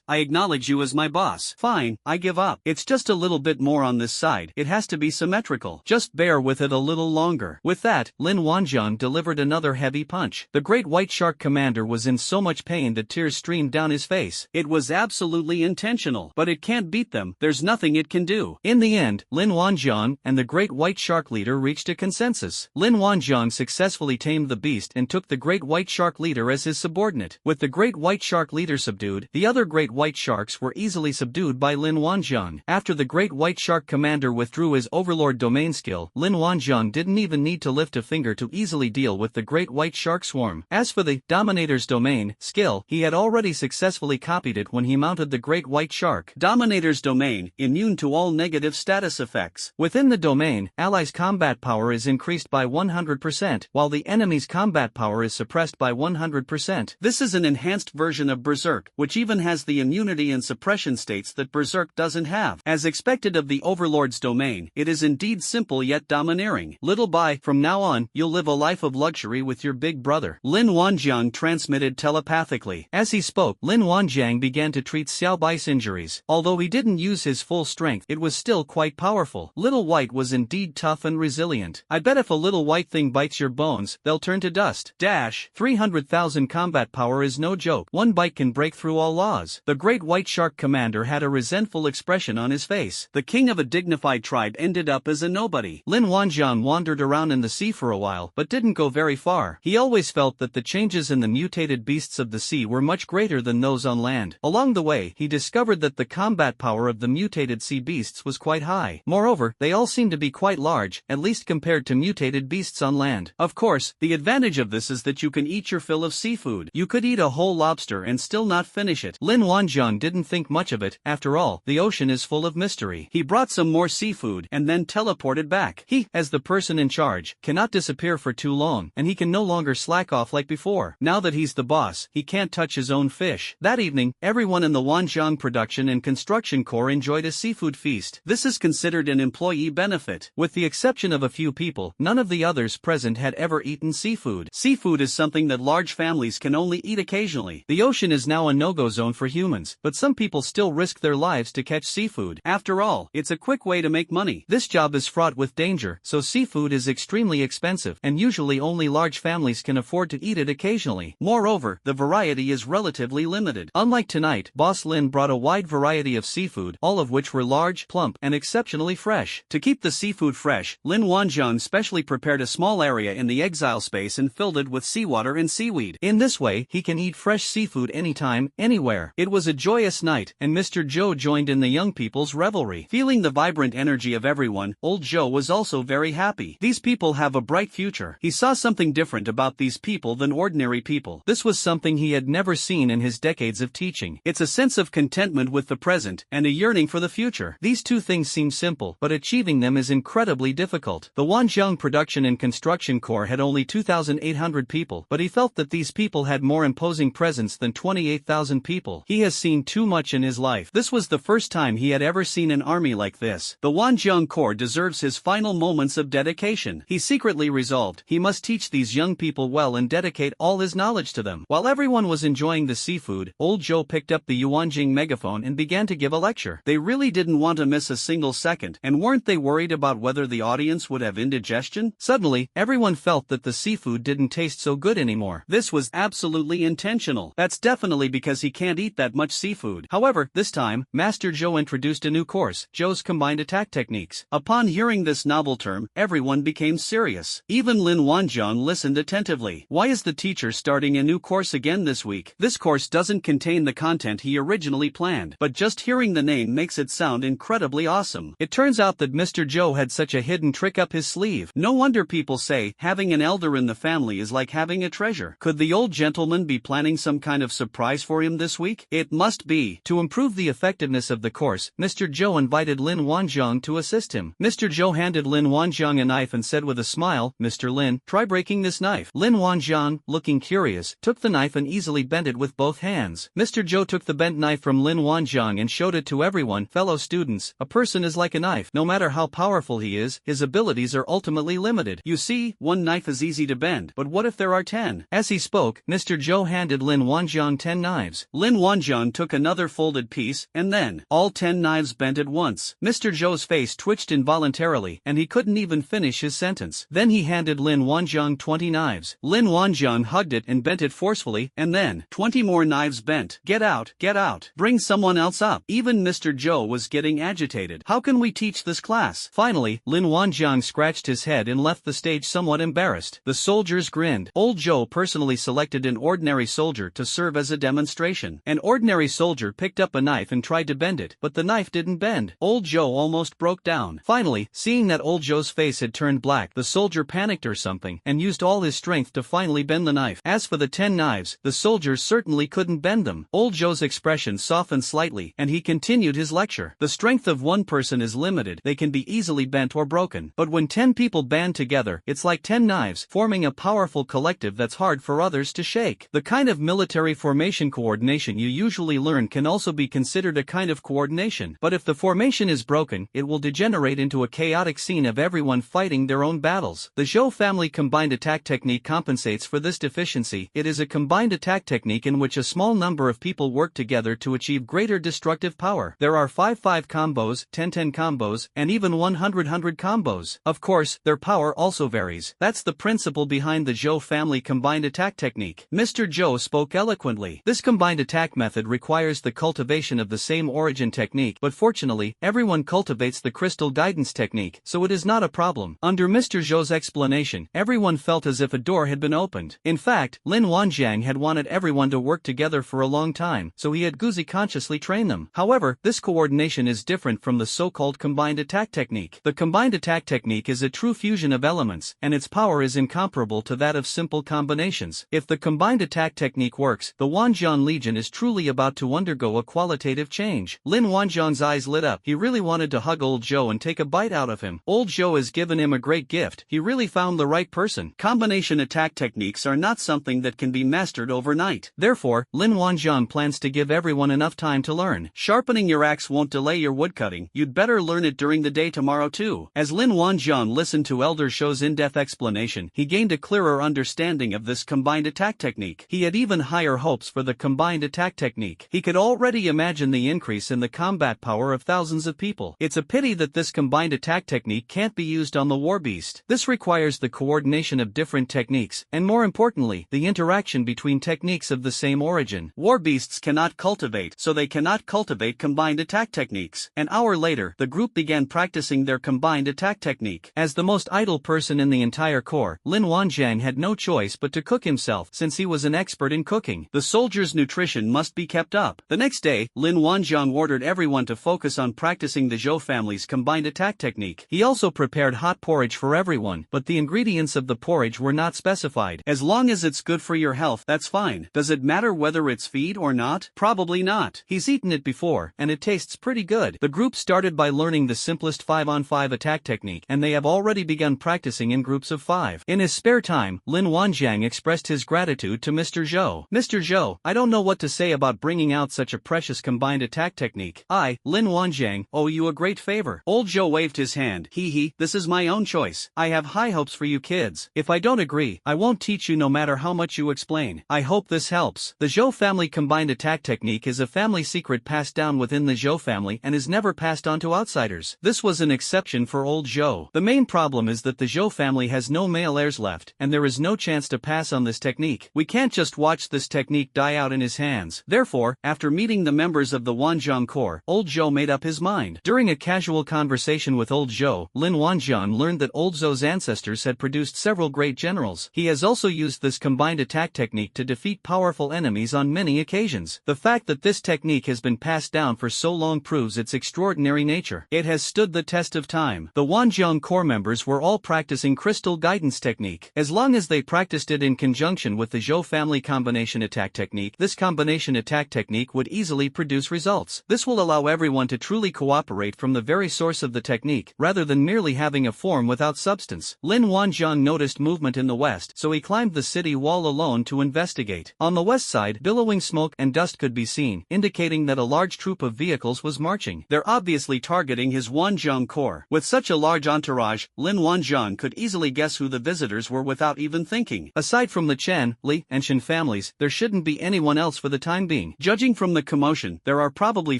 I acknowledge you as my boss. Fine, I give up. It's just a little bit more on this side. It has to be symmetrical. Just bear with it a little longer. With that, Lin Wanjiang delivered another heavy punch. The great white shark commander was in so much pain that tears streamed down his face. It was absolutely intentional. But it can't beat them. There's nothing it can do. In the end, Lin Wanjiang and the great white shark leader reached a consensus. Lin Wanjiang successfully tamed the beast and took the great white shark leader as his subordinate. With the great white shark leader subdued, the other great white sharks were easily subdued by Lin Wanjiang. After the great white shark commander withdrew his overlord domain skill, Lin Wanjiang didn't even need to lift a finger to easily deal with the great white shark swarm. As for the Dominator's domain skill, he had already successfully copied it when he mounted the great white shark. Dominator's domain, immune to all negative status effects. Within the domain, allies' combat power is increased by 100%, while the enemy's combat power is suppressed by 100%. This is an enhanced version of Berserk, which even has the immunity and suppression states that Berserk doesn't have. As expected of the Overlord's domain, it is indeed simple yet domineering. Little by, from now on, you'll live a life of luxury with your big brother. Lin Wanjiang transmitted telepathically. As he spoke, Lin Wanjiang began to treat treat Xiaobai's injuries. Although he didn't use his full strength, it was still quite powerful. Little White was indeed tough and resilient. I bet if a little white thing bites your bones, they'll turn to dust. 300,000 combat power is no joke. One bite can break through all laws. The great white shark commander had a resentful expression on his face. The king of a dignified tribe ended up as a nobody. Lin Wanjiang wandered around in the sea for a while, but didn't go very far. He always felt that the changes in the mutated beasts of the sea were much greater than those on land. Along the way, he discovered that the combat power of the mutated sea beasts was quite high. Moreover, they all seemed to be quite large, at least compared to mutated beasts on land. Of course, the advantage of this is that you can eat your fill of seafood. You could eat a whole lobster and still not finish it. Lin Wanjiang didn't think much of it. After all, the ocean is full of mystery. He brought some more seafood and then teleported back. He, as the person in charge, cannot disappear for too long, and he can no longer slack off like before. Now that he's the boss, he can't touch his own fish. That evening, everyone in the Wanjiang production and construction corps enjoyed a seafood feast. This is considered an employee benefit. With the exception of a few people, none of the others present had ever eaten seafood. Seafood is something that large families can only eat occasionally. The ocean is now a no-go zone for humans, but some people still risk their lives to catch seafood. After all, it's a quick way to make money. This job is fraught with danger, so seafood is extremely expensive, and usually only large families can afford to eat it occasionally. Moreover, the variety is relatively limited. Unlike tonight, Boss Lin brought a wide variety of seafood, all of which were large, plump, and exceptionally fresh. To keep the seafood fresh, Lin Wanjiang specially prepared a small area in the exile space and filled it with seawater and seaweed. In this way, he can eat fresh seafood anytime, anywhere. It was a joyous night, and Mr. Zhou joined in the young people's revelry. Feeling the vibrant energy of everyone, old Zhou was also very happy. These people have a bright future. He saw something different about these people than ordinary people. This was something he had never seen in his decades of teaching. It's a sense of contentment with the present and a yearning for the future. These two things seem simple, but achieving them is incredibly difficult. The Wanjiang production and construction corps had only 2,800 people, but he felt that these people had more imposing presence than 28,000 people. He has seen too much in his life. This was the first time he had ever seen an army like this. The Wanjiang corps deserves his final moments of dedication. He secretly resolved he must teach these young people well and dedicate all his knowledge to them. While everyone was enjoying the seafood, old Zhou picked up the Yuanjing megaphone and began to give a lecture. They really didn't want to miss a single second, and weren't they worried about whether the audience would have indigestion? Suddenly, everyone felt that the seafood didn't taste so good anymore. This was absolutely intentional. That's definitely because he can't eat that much seafood. However, this time, Master Zhou introduced a new course, Zhou's combined attack techniques. Upon hearing this novel term, everyone became serious. Even Lin Wanjiang listened attentively. Why is the teacher starting a new course again this week? This course doesn't contain the content he originally planned, but just hearing the name makes it sound incredibly awesome. It turns out that Mr. Zhou had such a hidden trick up his sleeve. No wonder people say, having an elder in the family is like having a treasure. Could the old gentleman be planning some kind of surprise for him this week? It must be. To improve the effectiveness of the course, Mr. Zhou invited Lin Wanjiang to assist him. Mr. Zhou handed Lin Wanjiang a knife and said with a smile, "Mr. Lin, try breaking this knife." Lin Wanjiang, looking curious, took the knife and easily bent it with both hands. Mr. Zhou took the bent knife from Lin Wanjiang and showed it to everyone. Fellow students, a person is like a knife. No matter how powerful he is, his abilities are ultimately limited. You see, one knife is easy to bend, but what if there are 10? As he spoke, Mr. Zhou handed Lin Wanjiang 10 knives. Lin Wanjiang took another folded piece, and then, all 10 knives bent at once. Mr. Zhou's face twitched involuntarily, and he couldn't even finish his sentence. Then he handed Lin Wanjiang 20 knives. Lin Wanjiang hugged it and bent it forcefully, and then, 20 more knives bent. Get out, get out. Bring someone else up. Even Mr. Zhou was getting agitated. How can we teach this class? Finally, Lin Wanjiang scratched his head and left the stage somewhat embarrassed. The soldiers grinned. Old Zhou personally selected an ordinary soldier to serve as a demonstration. An ordinary soldier picked up a knife and tried to bend it, but the knife didn't bend. Old Zhou almost broke down. Finally, seeing that old Zhou's face had turned black, the soldier panicked or something, and used all his strength to finally bend the knife. As for the 10 knives, the soldiers certainly couldn't bend them. Old Zhou's expression softened slightly, and he continued his lecture. The strength of one person is limited. They can be easily bent or broken. But when 10 people band together, it's like 10 knives, forming a powerful collective that's hard for others to shake. The kind of military formation coordination you usually learn can also be considered a kind of coordination. But if the formation is broken, it will degenerate into a chaotic scene of everyone fighting their own battles. The Zhou family combined attack technique compensates for this deficiency. It is a combined attack technique in which a small number of people work together to achieve greater destructive power. There are 5-5 combos, 10-10 combos, and even 100-100 combos. Of course, their power also varies. That's the principle behind the Zhou family combined attack technique. Mr. Zhou spoke eloquently. This combined attack method requires the cultivation of the same origin technique, but fortunately, everyone cultivates the crystal guidance technique, so it is not a problem. Under Mr. Zhou's explanation, everyone felt as if a door had been opened. In fact, Lin Wanjiang had wanted everyone to work together for a long time, so he had Guzi consciously train them. However, this coordination is different from the so-called combined attack technique. The combined attack technique is a true fusion of elements, and its power is incomparable to that of simple combinations. If the combined attack technique works, the Wanjian Legion is truly about to undergo a qualitative change. Lin Wanjiang's eyes lit up. He really wanted to hug Old Zhou and take a bite out of him. Old Zhou has given him a great gift. He really found the right person. Combination attack techniques are not something that can be mastered overnight. Therefore, Lin Wanjiang plans to give everyone enough time to learn. Sharpening your axe won't delay your woodcutting. You'd better learn it during the day tomorrow too. As Lin Wanjiang listened to Elder Zhou's in-depth explanation, he gained a clearer understanding of this combined attack technique. He had even higher hopes for the combined attack technique. He could already imagine the increase in the combat power of thousands of people. It's a pity that this combined attack technique can't be used on the war beast. This requires the coordination of different techniques, and more importantly, the interaction between techniques of the same origin. War beasts cannot cultivate, so they cannot cultivate combined attack techniques. An hour later, the group began practicing their combined attack technique. As the most idle person in the entire corps, Lin Wanjiang had no choice but to cook himself, since he was an expert in cooking. The soldiers' nutrition must be kept up. The next day, Lin Wanjiang ordered everyone to focus on practicing the Zhou family's combined attack technique. He also prepared hot porridge for everyone, but the ingredients of the porridge were not specified. As long as it's good for your health, that's fine. Does it matter whether it's feed or not? Probably not. He's eaten it before, and it tastes pretty good. The group started by learning the simplest 5-on-5 attack technique, and they have already begun practicing in groups of 5. In his spare time, Lin Wanjiang expressed his gratitude to Mr. Zhou. Mr. Zhou, I don't know what to say about bringing out such a precious combined attack technique. I, Lin Wanjiang, owe you a great favor. Old Zhou waved his hand. Hee, this is my own choice. I have high hopes for you kids. If I don't agree, I won't teach you no matter how much you explain. I hope this helps. The Zhou family combined attack technique is a family secret passed down within the Zhou family and is never passed on to outsiders. This was an exception for Old Zhou. The main problem is that the Zhou family has no male heirs left, and there is no chance to pass on this technique. We can't just watch this technique die out in his hands. Therefore, after meeting the members of the Wanjiang Corps, Old Zhou made up his mind. During a casual conversation with Old Zhou, Lin Wanjiang learned that Old Zhou's ancestors had produced several great generals. He has also used this combined attack technique to defeat powerful enemies on many occasions. The fact that this technique has been passed down for so long proves its extraordinary nature. It has stood the test of time. The Wanjiang Corps members were all practicing crystal guidance technique. As long as they practiced it in conjunction with the Zhou family combination attack technique, this combination attack technique would easily produce results. This will allow everyone to truly cooperate from the very source of the technique, rather than merely having a form without substance. Lin Wanjiang noticed movement in the west, so he climbed the city wall alone to investigate. On the west side, billowing smoke and dust could be seen, indicating that a large troop of vehicles was marching. They're obviously targeting his Wanjiang Corps. With such a large entourage, Lin Wanjiang could easily guess who the visitors were without even thinking. Aside from the Chen, Li, and Shen families, there shouldn't be anyone else for the time being. Judging from the commotion, there are probably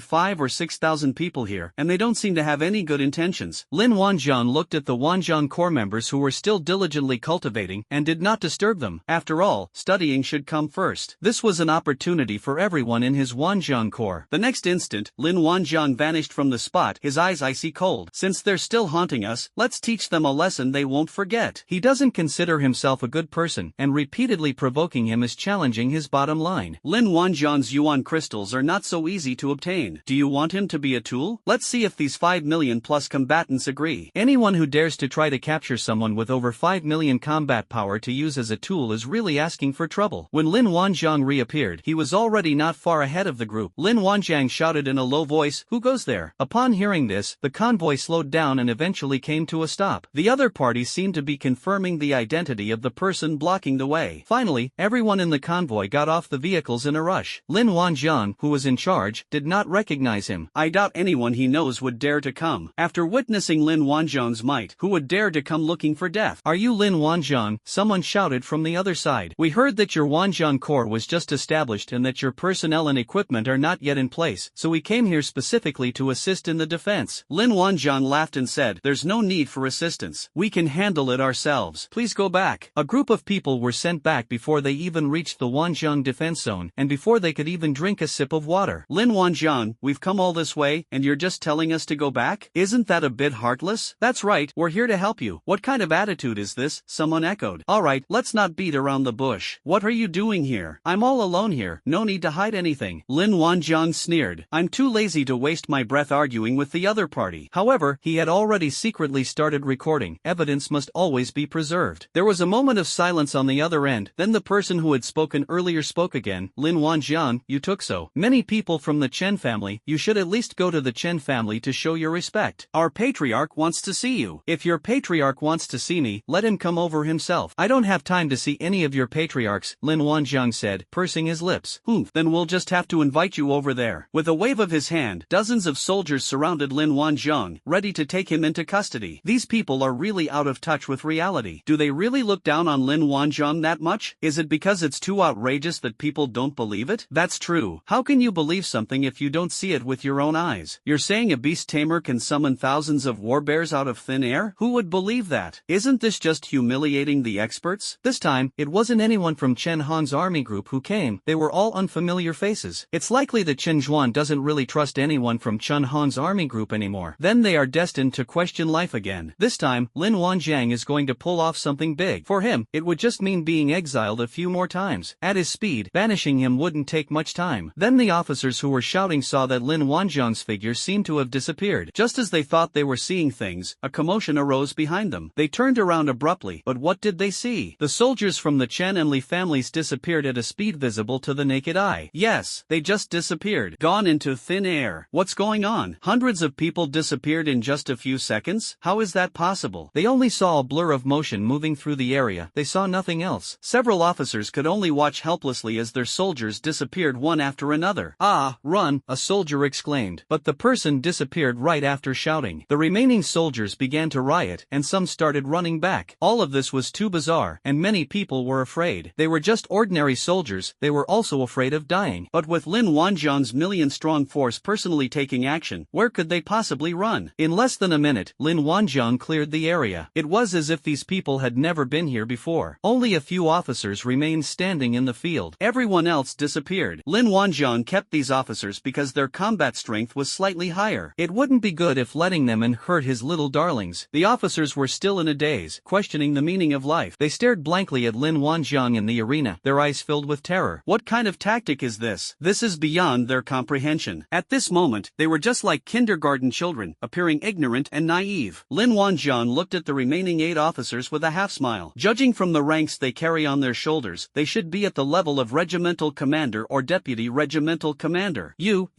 5,000 or 6,000 people here, and they don't seem to have any good intentions. Lin Wanjiang looked at the Wanjiang Corps members who were still diligently cultivating, and did not disturb them. After all, studying should come first. This was an opportunity for everyone in his Wanjiang Corps. The next instant, Lin Wanjiang vanished from the spot, his eyes icy cold. Since they're still haunting us, let's teach them a lesson they won't forget. He doesn't consider himself a good person, and repeatedly provoking him is challenging his bottom line. Lin Wanjiang's yuan crystals are not so easy to obtain. Do you want him to be a tool? Let's see if these 5 million plus combatants agree. Anyone who dares to try to capture someone with over 5 million combat power to use as a tool is really asking for trouble. When Lin Wanjiang reappeared, he was already not far ahead of the group. Lin Wanjiang shouted in a low voice, "Who goes there?" Upon hearing this, the convoy slowed down and eventually came to a stop. The other party seemed to be confirming the identity of the person blocking the way. Finally, everyone in the convoy got off the vehicles in a rush. Lin Wanjiang, who was in charge, did not recognize him. I doubt anyone he knows would dare to come. After witnessing Lin Wanjiang's might, who would dare to come looking for death? Are you Lin Wanjiang? Someone shouted from the other side. We heard that your Wanjiang Corps was just established and that your personality personnel and equipment are not yet in place, so we came here specifically to assist in the defense. Lin Wanjiang laughed and said, "There's no need for assistance. We can handle it ourselves. Please go back." A group of people were sent back before they even reached the Wanjiang defense zone, and before they could even drink a sip of water. "Lin Wanjiang, we've come all this way, and you're just telling us to go back? Isn't that a bit heartless?" "That's right, we're here to help you." "What kind of attitude is this?" someone echoed. "Alright, let's not beat around the bush. What are you doing here? I'm all alone here, no need to hide anything." Lin Wanjiang sneered. "I'm too lazy to waste my breath arguing with the other party." However, he had already secretly started recording. Evidence must always be preserved. There was a moment of silence on the other end, then the person who had spoken earlier spoke again. "Lin Wanjiang, you took so many people from the Chen family, you should at least go to the Chen family to show your respect. Our patriarch wants to see you." "If your patriarch wants to see me, let him come over himself. I don't have time to see any of your patriarchs," Lin Wanjiang said, pursing his lips. Then we'll just have to invite you over there." With a wave of his hand, dozens of soldiers surrounded Lin Wanjiang, ready to take him into custody. These people are really out of touch with reality. Do they really look down on Lin Wanjiang that much? Is it because it's too outrageous that people don't believe it? That's true. How can you believe something if you don't see it with your own eyes? You're saying a beast tamer can summon thousands of warbears out of thin air? Who would believe that? Isn't this just humiliating the experts? This time, it wasn't anyone from Chen Hong's army group who came, they were all unfamiliar faces. It's likely that Chen Zhuan doesn't really trust anyone from Chen Hong's army group anymore. Then they are destined to question life again. This time, Lin Wanjiang is going to pull off something big. For him, it would just mean being exiled a few more times. At his speed, banishing him wouldn't take much time. Then the officers who were shouting saw that Lin Wanjiang's figure seemed to have disappeared. Just as they thought they were seeing things, a commotion arose behind them. They turned around abruptly, but what did they see? The soldiers from the Chen and Li families disappeared at a speed visible to the naked eye. Yes, they just disappeared. Gone into thin air. What's going on? Hundreds of people disappeared in just a few seconds? How is that possible? They only saw a blur of motion moving through the area. They saw nothing else. Several officers could only watch helplessly as their soldiers disappeared one after another. "Ah, run!" a soldier exclaimed. But the person disappeared right after shouting. The remaining soldiers began to riot, and some started running back. All of this was too bizarre, and many people were afraid. They were just ordinary soldiers, they were also afraid of dying. But with Lin Wanjiang's million-strong force personally taking action, where could they possibly run? In less than a minute, Lin Wanjiang cleared the area. It was as if these people had never been here before. Only a few officers remained standing in the field. Everyone else disappeared. Lin Wanjiang kept these officers because their combat strength was slightly higher. It wouldn't be good if letting them in hurt his little darlings. The officers were still in a daze, questioning the meaning of life. They stared blankly at Lin Wanjiang in the arena, their eyes filled with terror. What kind of tactic is this? This is beyond their comprehension. At this moment, they were just like kindergarten children, appearing ignorant and naive. Lin Wanjiang looked at the remaining 8 officers with a half-smile. Judging from the ranks they carry on their shoulders, they should be at the level of regimental commander or deputy regimental commander. You,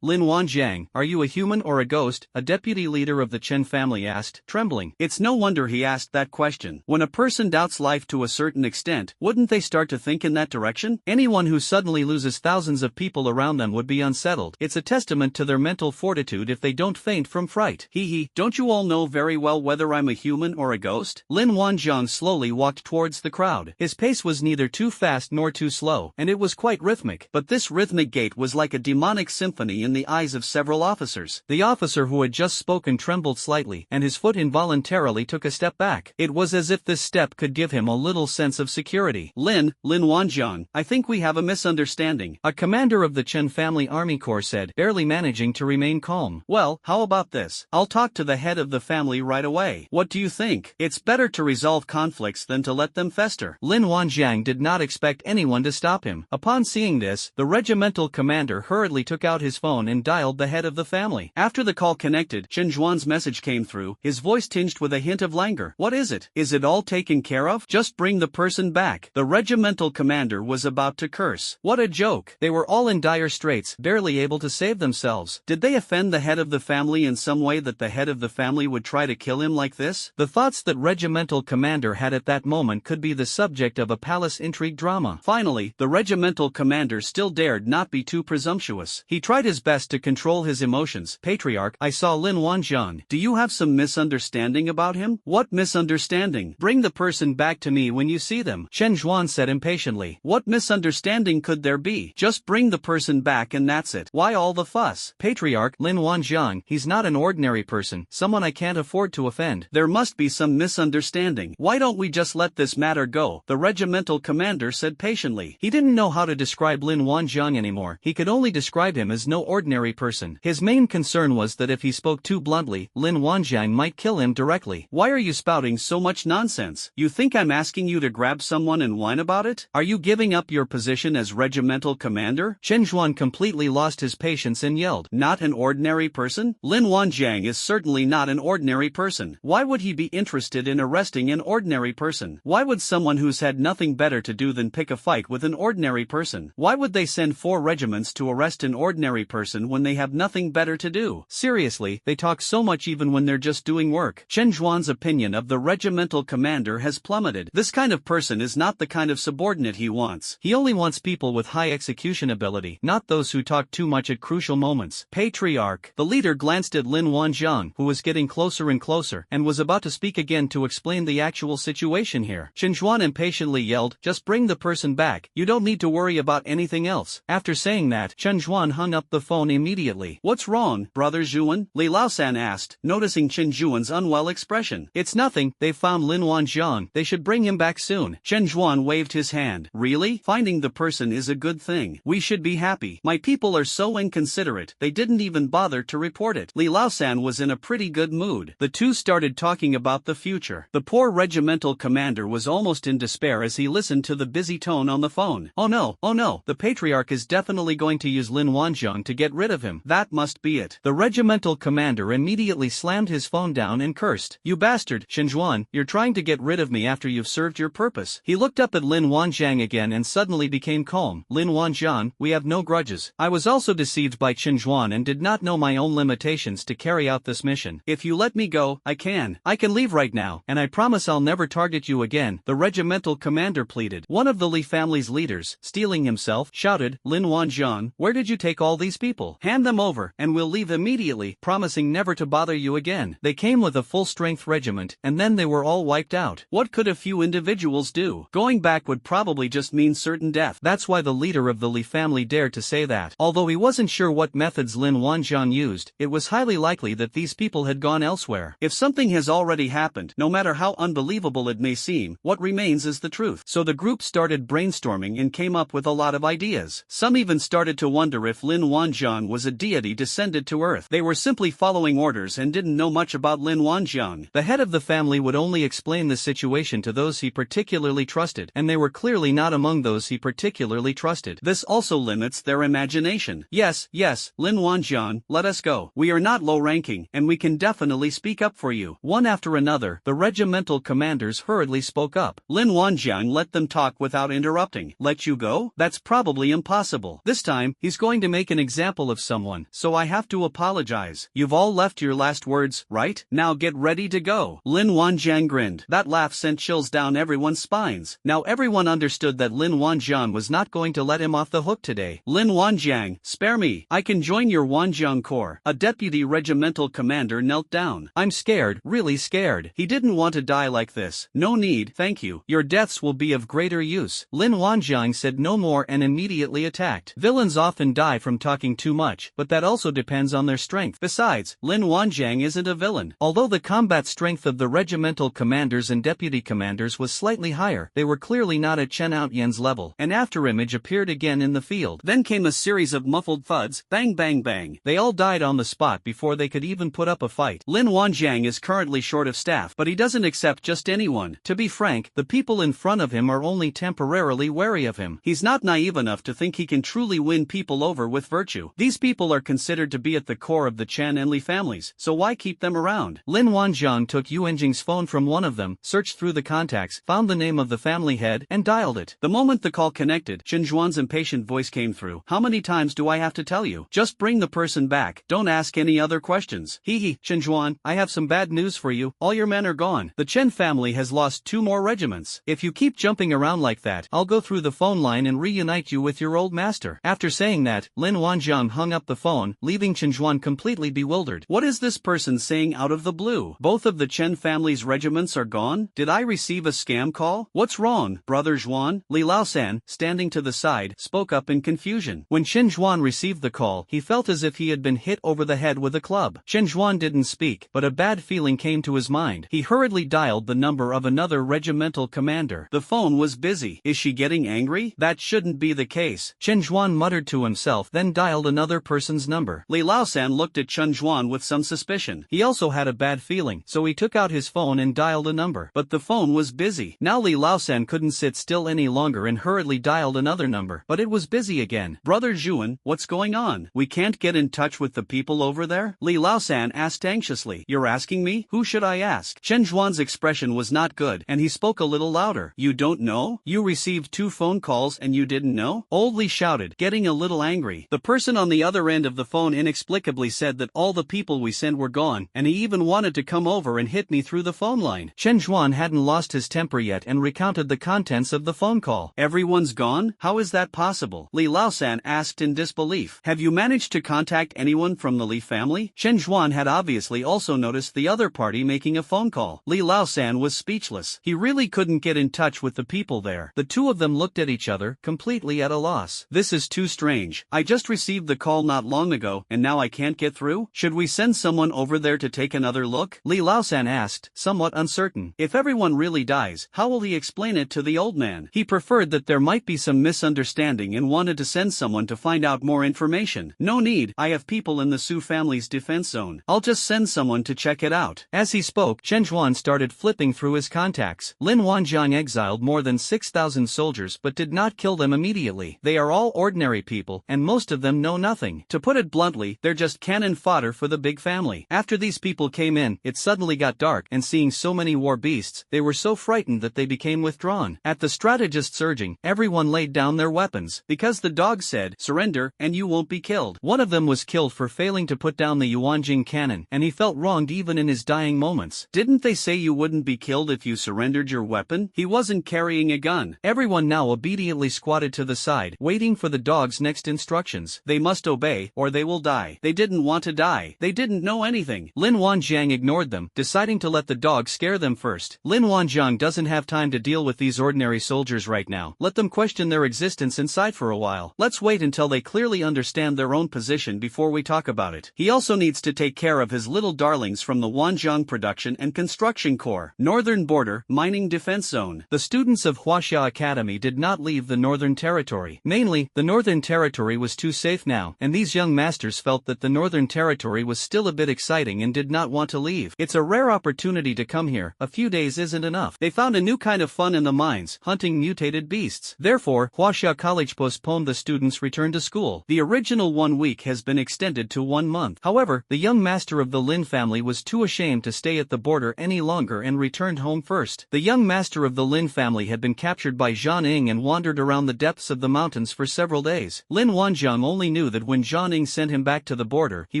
Lin Wanjiang, are you a human or a ghost? A deputy leader of the Chen family asked, trembling. It's no wonder he asked that question. When a person doubts life to a certain extent, wouldn't they start to think in that direction? Anyone who suddenly loses thousands of people around them would be unsettled. It's a testament to their mental fortitude if they don't faint from fright. Don't you all know very well whether I'm a human or a ghost? Lin Wanjiang slowly walked towards the crowd. His pace was neither too fast nor too slow, and it was quite rhythmic. But this rhythmic gait was like a demonic symphony in the eyes of several officers. The officer who had just spoken trembled slightly, and his foot involuntarily took a step back. It was as if this step could give him a little sense of security. Lin Wanjiang, I think we have a misunderstanding," a commander of the Chen family army corps said, barely managing to remain calm. "Well, how about this? I'll talk to the head of the family right away. What do you think? It's better to resolve conflicts than to let them fester." Lin Wanjiang did not expect anyone to stop him. Upon seeing this, the regimental commander hurriedly took out his phone and dialed the head of the family. After the call connected, Chen Zhuan's message came through, his voice tinged with a hint of languor. "What is it? Is it all taken care of? Just bring the person back." The regimental commander was about to curse. What a joke. They were all in dire straits, barely able to save themselves. Did they offend the head of the family in some way that the head of the family would try to kill him like this? The thoughts that regimental commander had at that moment could be the subject of a palace intrigue drama. Finally, the regimental commander still dared not be too presumptuous. He tried his best to control his emotions. "Patriarch, I saw Lin Wanjiang. Do you have some misunderstanding about him?" "What misunderstanding? Bring the person back to me when you see them," Chen Zhuan said impatiently. "What misunderstanding could there be? He, just bring the person back and that's it. Why all the fuss? Patriarch Lin Wanjiang, he's not an ordinary person, someone I can't afford to offend. There must be some misunderstanding. Why don't we just let this matter go? The regimental commander said patiently. He didn't know how to describe Lin Wanjiang anymore. He could only describe him as no ordinary person. His main concern was that if he spoke too bluntly, Lin Wanjiang might kill him directly. Why are you spouting so much nonsense? You think I'm asking you to grab someone and whine about it? Are you giving up your position as regimental commander? Chen Zhuan completely lost his patience and yelled, not an ordinary person? Lin Wanjiang is certainly not an ordinary person. Why would he be interested in arresting an ordinary person? Why would someone who's had nothing better to do than pick a fight with an ordinary person? Why would they send 4 regiments to arrest an ordinary person when they have nothing better to do? Seriously, they talk so much even when they're just doing work. Chen Zhuan's opinion of the regimental commander has plummeted. This kind of person is not the kind of subordinate he wants. He only wants people with high execution ability, not those who talk too much at crucial moments. Patriarch. The leader glanced at Lin Wanjiang, who was getting closer and closer, and was about to speak again to explain the actual situation here. Chen Zhuan impatiently yelled, just bring the person back, you don't need to worry about anything else. After saying that, Chen Zhuan hung up the phone immediately. What's wrong, Brother Zhuan? Li Laosan asked, noticing Chen Zhuan's unwell expression. It's nothing, they've found Lin Wanjiang, they should bring him back soon. Chen Zhuan waved his hand. Really? Finding the person is a good thing. We should be happy. My people are so inconsiderate, they didn't even bother to report it. Li Laosan was in a pretty good mood. The two started talking about the future. The poor regimental commander was almost in despair as he listened to the busy tone on the phone. Oh no, the patriarch is definitely going to use Lin Wanjiang to get rid of him. That must be it. The regimental commander immediately slammed his phone down and cursed. You bastard, Chen Zhuan, you're trying to get rid of me after you've served your purpose. He looked up at Lin Wanjiang again and suddenly became calm. Lin Wanjiang, we have no grudges. I was also deceived by Chen Zhuan and did not know my own limitations to carry out this mission. If you let me go, I can leave right now, and I promise I'll never target you again, the regimental commander pleaded. One of the Li family's leaders, steeling himself, shouted, Lin Wanjiang, where did you take all these people? Hand them over, and we'll leave immediately, promising never to bother you again. They came with a full-strength regiment, and then they were all wiped out. What could a few individuals do? Going back would probably just mean certain death. That's why the leader of the Li family dared to say that. Although he wasn't sure what methods Lin Wanjiang used, it was highly likely that these people had gone elsewhere. If something has already happened, no matter how unbelievable it may seem, what remains is the truth. So the group started brainstorming and came up with a lot of ideas. Some even started to wonder if Lin Wanjiang was a deity descended to earth. They were simply following orders and didn't know much about Lin Wanjiang. The head of the family would only explain the situation to those he particularly trusted, and they were clearly not among those he particularly trusted. This also limits their imagination. Yes, Lin Wanjiang, let us go. We are not low-ranking, and we can definitely speak up for you. One after another, the regimental commanders hurriedly spoke up. Lin Wanjiang let them talk without interrupting. Let you go? That's probably impossible. This time, he's going to make an example of someone, so I have to apologize. You've all left your last words, right? Now get ready to go. Lin Wanjiang grinned. That laugh sent chills down everyone's spines. Now everyone understood that Lin Wanjiang was not going to let him off the hook today. Lin Wanjiang, spare me. I can join your Wanjiang Corps. A deputy regimental commander knelt down. I'm scared, really scared. He didn't want to die like this. No need, thank you. Your deaths will be of greater use. Lin Wanjiang said no more and immediately attacked. Villains often die from talking too much, but that also depends on their strength. Besides, Lin Wanjiang isn't a villain. Although the combat strength of the regimental commanders and deputy commanders was slightly higher, they were clearly not at Chen Outyan's level. An afterimage appeared again in the field. Then came a series of muffled thuds, bang bang bang. They all died on the spot before they could even put up a fight. Lin Wanjiang is currently short of staff, but he doesn't accept just anyone. To be frank, the people in front of him are only temporarily wary of him. He's not naive enough to think he can truly win people over with virtue. These people are considered to be at the core of the Chen and Li families, so why keep them around? Lin Wanjiang took Yu Enjing's phone from one of them, searched through the contacts, found the name of the family head, and dialed it. The moment the call connected, Chen Zhuan's impatient voice came through. How many times do I have to tell you? Just bring the person back. Don't ask any other questions. Hee, Chen Zhuan, I have some bad news for you. All your men are gone. The Chen family has lost 2 more regiments. If you keep jumping around like that, I'll go through the phone line and reunite you with your old master. After saying that, Lin Wanjiang hung up the phone, leaving Chen Zhuan completely bewildered. What is this person saying out of the blue? Both of the Chen family's regiments are gone? Did I receive a scam call? What's wrong, Brother Zhuan? Li Laosan, standing to the side, side, spoke up in confusion. When Chen Zhuan received the call, he felt as if he had been hit over the head with a club. Chen Zhuan didn't speak, but a bad feeling came to his mind. He hurriedly dialed the number of another regimental commander. The phone was busy. Is she getting angry? That shouldn't be the case. Chen Zhuan muttered to himself, then dialed another person's number. Li Laosan looked at Chen Zhuan with some suspicion. He also had a bad feeling, so he took out his phone and dialed a number. But the phone was busy. Now Li Laosan couldn't sit still any longer and hurriedly dialed another number. But it was busy again. Brother Zhuan, what's going on? We can't get in touch with the people over there? Li Laosan asked anxiously. You're asking me? Who should I ask? Chen Zhuan's expression was not good, and he spoke a little louder. You don't know? You received 2 phone calls and you didn't know? Old Li shouted, getting a little angry. The person on the other end of the phone inexplicably said that all the people we sent were gone, and he even wanted to come over and hit me through the phone line. Chen Zhuan hadn't lost his temper yet and recounted the contents of the phone call. Everyone's gone? How is that possible? Li Laosan asked in disbelief. Have you managed to contact anyone from the Li family? Chen Zhuan had obviously also noticed the other party making a phone call. Li Laosan was speechless. He really couldn't get in touch with the people there. The two of them looked at each other, completely at a loss. This is too strange. I just received the call not long ago, and now I can't get through? Should we send someone over there to take another look? Li Laosan asked, somewhat uncertain. If everyone really dies, how will he explain it to the old man? He preferred that there might be some misunderstanding and wanted to send someone to find out more information. No need, I have people in the Su family's defense zone. I'll just send someone to check it out. As he spoke, Chen Zhuan started flipping through his contacts. Lin Wanjiang exiled more than 6,000 soldiers but did not kill them immediately. They are all ordinary people, and most of them know nothing. To put it bluntly, they're just cannon fodder for the big family. After these people came in, it suddenly got dark, and seeing so many war beasts, they were so frightened that they became withdrawn. At the strategist's urging, everyone laid down their weapons, because the dog said, surrender, and you won't be killed. One of them was killed for failing to put down the Yuanjing cannon, and he felt wronged even in his dying moments. Didn't they say you wouldn't be killed if you surrendered your weapon? He wasn't carrying a gun. Everyone now obediently squatted to the side, waiting for the dog's next instructions. They must obey, or they will die. They didn't want to die. They didn't know anything. Lin Wanjiang ignored them, deciding to let the dog scare them first. Lin Wanjiang doesn't have time to deal with these ordinary soldiers right now. Let them question their existence inside for a while. Let's wait until they clearly understand their own position before we talk about it. He also needs to take care of his little darlings from the Wanjiang Production and Construction Corps, Northern Border, Mining Defense Zone. The students of Huaxia Academy did not leave the Northern Territory. Mainly, the Northern Territory was too safe now, and these young masters felt that the Northern Territory was still a bit exciting and did not want to leave. It's a rare opportunity to come here. A few days isn't enough. They found a new kind of fun in the mines, hunting mutated beasts. Therefore, Huaxia College postponed the students' return to school. The original 1 week has been extended to 1 month. However, the young master of the Lin family was too ashamed to stay at the border any longer and returned home first. The young master of the Lin family had been captured by Zhang Ying and wandered around the depths of the mountains for several days. Lin Wanjiang only knew that when Zhang Ying sent him back to the border, he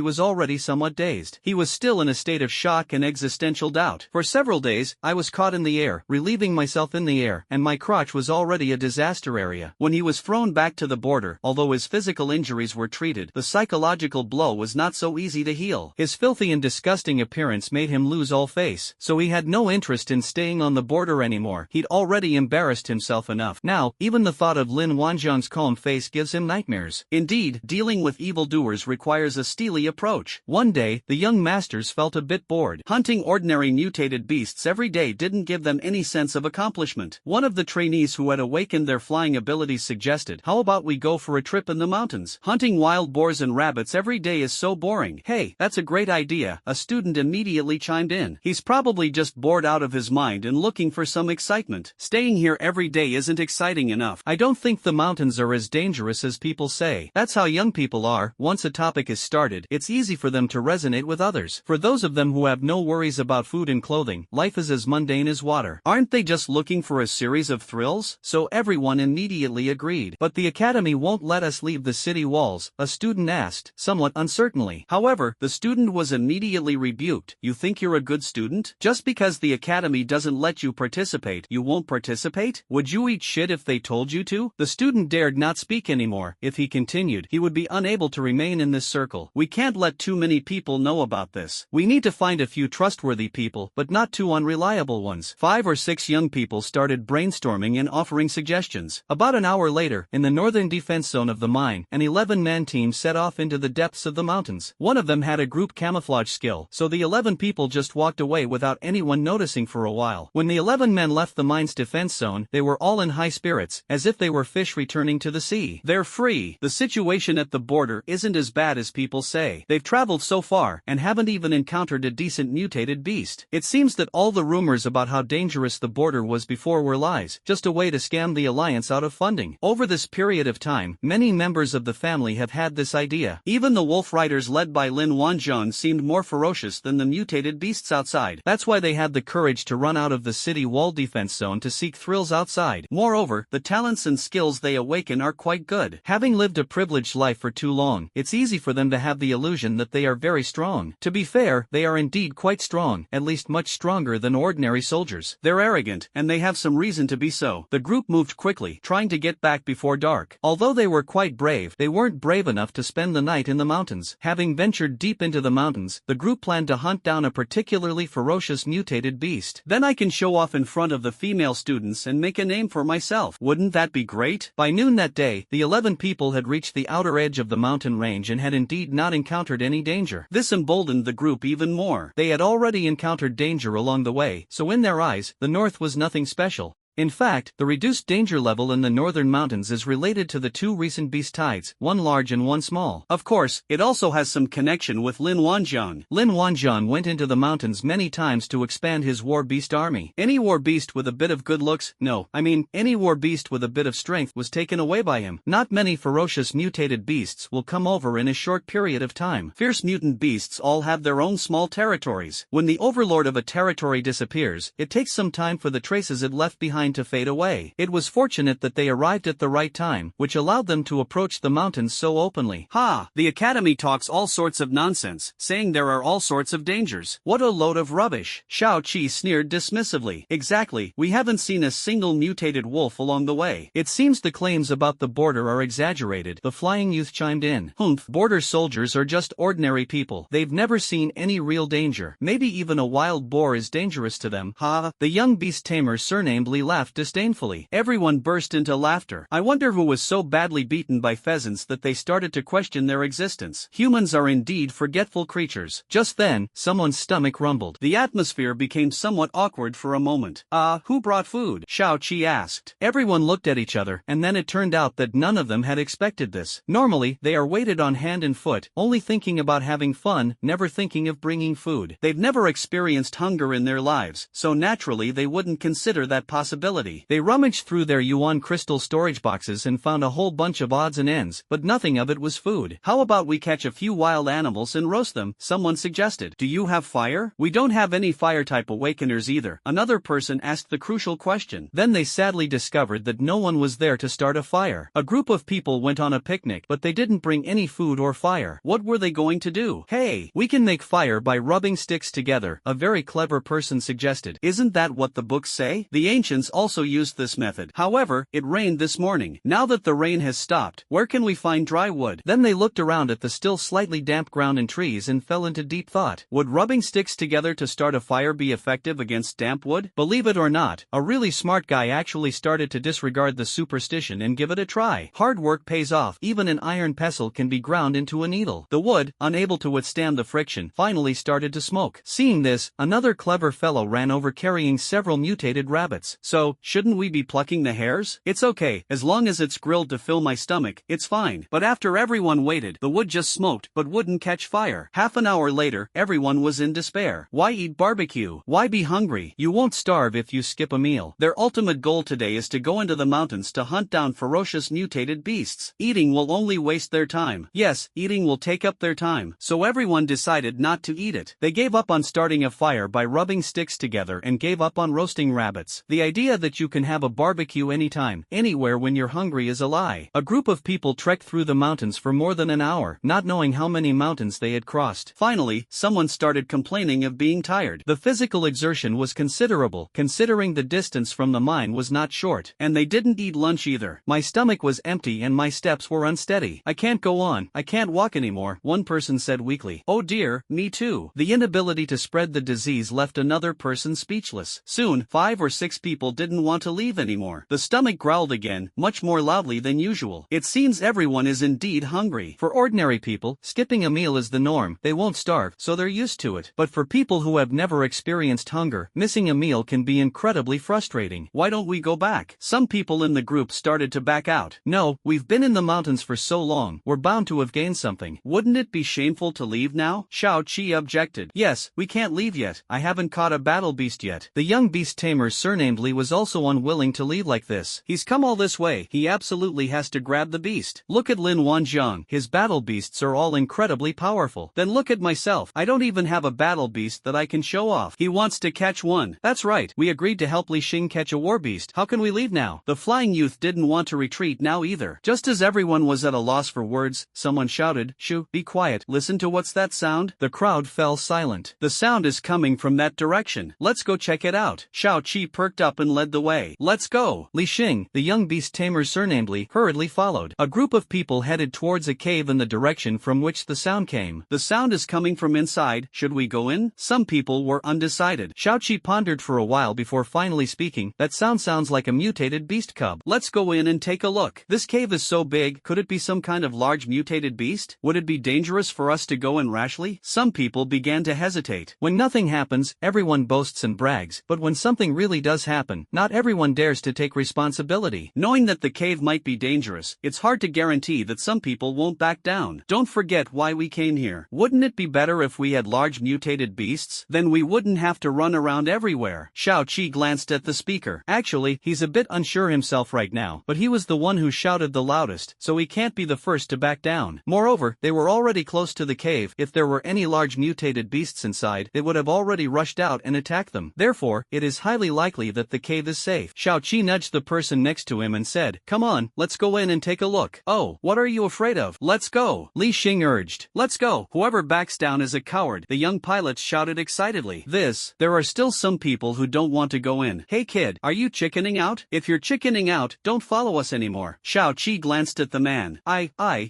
was already somewhat dazed. He was still in a state of shock and existential doubt. For several days, I was caught in the air, relieving myself in the air, and my crotch was already a disaster area. When he was thrown back to the border, although his physical injuries were treated, the psychological blow was not so easy to heal. His filthy and disgusting appearance made him lose all face, so he had no interest in staying on the border anymore. He'd already embarrassed himself enough. Now, even the thought of Lin Wanjiang's calm face gives him nightmares. Indeed, dealing with evildoers requires a steely approach. One day, the young masters felt a bit bored. Hunting ordinary mutated beasts every day didn't give them any sense of accomplishment. One of the trainees who had awakened their flying abilities suggested, how about we go for a trip in the mountains? Hunting wild boars and rabbits every day is so boring. Hey, that's a great idea, a student immediately chimed in. He's probably just bored out of his mind and looking for some excitement. Staying here every day isn't exciting enough. I don't think the mountains are as dangerous as people say. That's how young people are. Once a topic is started, it's easy for them to resonate with others. For those of them who have no worries about food and clothing, life is as mundane as water. Aren't they just looking for a series of thrills? So everyone immediately agreed. But the academy won't let us leave the city walls, a student asked, somewhat uncertainly. However, the student was immediately rebuked. You think you're a good student? Just because the academy doesn't let you participate, you won't participate? Would you eat shit if they told you to? The student dared not speak anymore. If he continued, he would be unable to remain in this circle. We can't let too many people know about this. We need to find a few trustworthy people, but not too unreliable ones. 5 or 6 young people started brainstorming and offering suggestions. About an hour later, later, in the northern defense zone of the mine, an 11-man team set off into the depths of the mountains. One of them had a group camouflage skill, so the 11 people just walked away without anyone noticing for a while. When the 11 men left the mine's defense zone, they were all in high spirits, as if they were fish returning to the sea. They're free. The situation at the border isn't as bad as people say. They've traveled so far, and haven't even encountered a decent mutated beast. It seems that all the rumors about how dangerous the border was before were lies, just a way to scam the Alliance out of funding. Over this period of time, many members of the family have had this idea. Even the wolf riders led by Lin Wanzhong seemed more ferocious than the mutated beasts outside. That's why they had the courage to run out of the city wall defense zone to seek thrills outside. Moreover, the talents and skills they awaken are quite good. Having lived a privileged life for too long, it's easy for them to have the illusion that they are very strong. To be fair, they are indeed quite strong, at least much stronger than ordinary soldiers. They're arrogant, and they have some reason to be so. The group moved quickly, trying to get back before dark. Although they were quite brave, they weren't brave enough to spend the night in the mountains. Having ventured deep into the mountains, the group planned to hunt down a particularly ferocious mutated beast. Then I can show off in front of the female students and make a name for myself. Wouldn't that be great? By noon that day, the 11 people had reached the outer edge of the mountain range and had indeed not encountered any danger. This emboldened the group even more. They had already encountered danger along the way, so in their eyes, the north was nothing special. In fact, the reduced danger level in the northern mountains is related to the two recent beast tides, one large and one small. Of course, it also has some connection with Lin Wanzhong. Lin Wanzhong went into the mountains many times to expand his war beast army. Any war beast with a bit of good looks, any war beast with a bit of strength was taken away by him. Not many ferocious mutated beasts will come over in a short period of time. Fierce mutant beasts all have their own small territories. When the overlord of a territory disappears, it takes some time for the traces it left behind to fade away. It was fortunate that they arrived at the right time, which allowed them to approach the mountains so openly. The academy talks all sorts of nonsense, saying there are all sorts of dangers. What a load of rubbish. Xiao Qi sneered dismissively. Exactly, we haven't seen a single mutated wolf along the way. It seems the claims about the border are exaggerated, the flying youth chimed in. Border soldiers are just ordinary people. They've never seen any real danger. Maybe even a wild boar is dangerous to them. The young beast tamer surnamed Li laughed disdainfully. Everyone burst into laughter. I wonder who was so badly beaten by pheasants that they started to question their existence. Humans are indeed forgetful creatures. Just then, someone's stomach rumbled. The atmosphere became somewhat awkward for a moment. Who brought food? Xiao Qi asked. Everyone looked at each other, and then it turned out that none of them had expected this. Normally, they are weighted on hand and foot, only thinking about having fun, never thinking of bringing food. They've never experienced hunger in their lives, so naturally they wouldn't consider that possibility. They rummaged through their yuan crystal storage boxes and found a whole bunch of odds and ends, but nothing of it was food. How about we catch a few wild animals and roast them? Someone suggested. Do you have fire? We don't have any fire-type awakeners either. Another person asked the crucial question. Then they sadly discovered that no one was there to start a fire. A group of people went on a picnic, but they didn't bring any food or fire. What were they going to do? Hey, we can make fire by rubbing sticks together, a very clever person suggested. Isn't that what the books say? The ancients also used this method. However, it rained this morning. Now that the rain has stopped, where can we find dry wood? Then they looked around at the still slightly damp ground and trees and fell into deep thought. Would rubbing sticks together to start a fire be effective against damp wood? Believe it or not, a really smart guy actually started to disregard the superstition and give it a try. Hard work pays off. Even an iron pestle can be ground into a needle. The wood, unable to withstand the friction, finally started to smoke. Seeing this, another clever fellow ran over carrying several mutated rabbits. So, shouldn't we be plucking the hairs? It's okay, as long as it's grilled to fill my stomach, it's fine. But after everyone waited, the wood just smoked but wouldn't catch fire. Half an hour later, everyone was in despair. Why eat barbecue? Why be hungry? You won't starve if you skip a meal. Their ultimate goal today is to go into the mountains to hunt down ferocious mutated beasts. Eating will only waste their time. Yes, eating will take up their time. So everyone decided not to eat it. They gave up on starting a fire by rubbing sticks together and gave up on roasting rabbits. The idea that you can have a barbecue anytime, anywhere when you're hungry is a lie. A group of people trekked through the mountains for more than an hour, not knowing how many mountains they had crossed. Finally, someone started complaining of being tired. The physical exertion was considerable, considering the distance from the mine was not short, and they didn't eat lunch either. My stomach was empty and my steps were unsteady. I can't go on, I can't walk anymore, one person said weakly. Oh dear, me too. The inability to spread the disease left another person speechless. Soon, 5 or 6 people didn't want to leave anymore. The stomach growled again, much more loudly than usual. It seems everyone is indeed hungry. For ordinary people, skipping a meal is the norm. They won't starve, so they're used to it. But for people who have never experienced hunger, missing a meal can be incredibly frustrating. Why don't we go back? Some people in the group started to back out. No, we've been in the mountains for so long, we're bound to have gained something. Wouldn't it be shameful to leave now? Xiao Qi objected. Yes, we can't leave yet. I haven't caught a battle beast yet. The young beast tamer surnamed Li was also unwilling to leave like this. He's come all this way, he absolutely has to grab the beast. Look at Lin Wanjiang, his battle beasts are all incredibly powerful. Then look at myself, I don't even have a battle beast that I can show off. He wants to catch one. That's right, we agreed to help Li Xing catch a war beast. How can we leave now? The flying youth didn't want to retreat now either. Just as everyone was at a loss for words, someone shouted, "Shoo, be quiet, listen to what's that sound?" The crowd fell silent. The sound is coming from that direction. Let's go check it out. Xiao Qi perked up and led the way. Let's go. Li Xing, the young beast tamer surnamed Li, hurriedly followed. A group of people headed towards a cave in the direction from which the sound came. The sound is coming from inside. Should we go in? Some people were undecided. Xiao Qi pondered for a while before finally speaking. That sound sounds like a mutated beast cub. Let's go in and take a look. This cave is so big, could it be some kind of large mutated beast? Would it be dangerous for us to go in rashly? Some people began to hesitate. When nothing happens, everyone boasts and brags, but when something really does happen, not everyone dares to take responsibility. Knowing that the cave might be dangerous, it's hard to guarantee that some people won't back down. Don't forget why we came here. Wouldn't it be better if we had large mutated beasts? Then we wouldn't have to run around everywhere. Xiao Qi glanced at the speaker. Actually, he's a bit unsure himself right now, but he was the one who shouted the loudest, so he can't be the first to back down. Moreover, they were already close to the cave. If there were any large mutated beasts inside, they would have already rushed out and attacked them. Therefore, it is highly likely that the cave is safe. Xiao Qi nudged the person next to him and said, "Come on, let's go in and take a look." "Oh, what are you afraid of? Let's go," Li Xing urged. "Let's go. Whoever backs down is a coward," the young pilots shouted excitedly. There are still some people who don't want to go in. "Hey kid, are you chickening out? If you're chickening out, don't follow us anymore." Xiao Qi glanced at the man.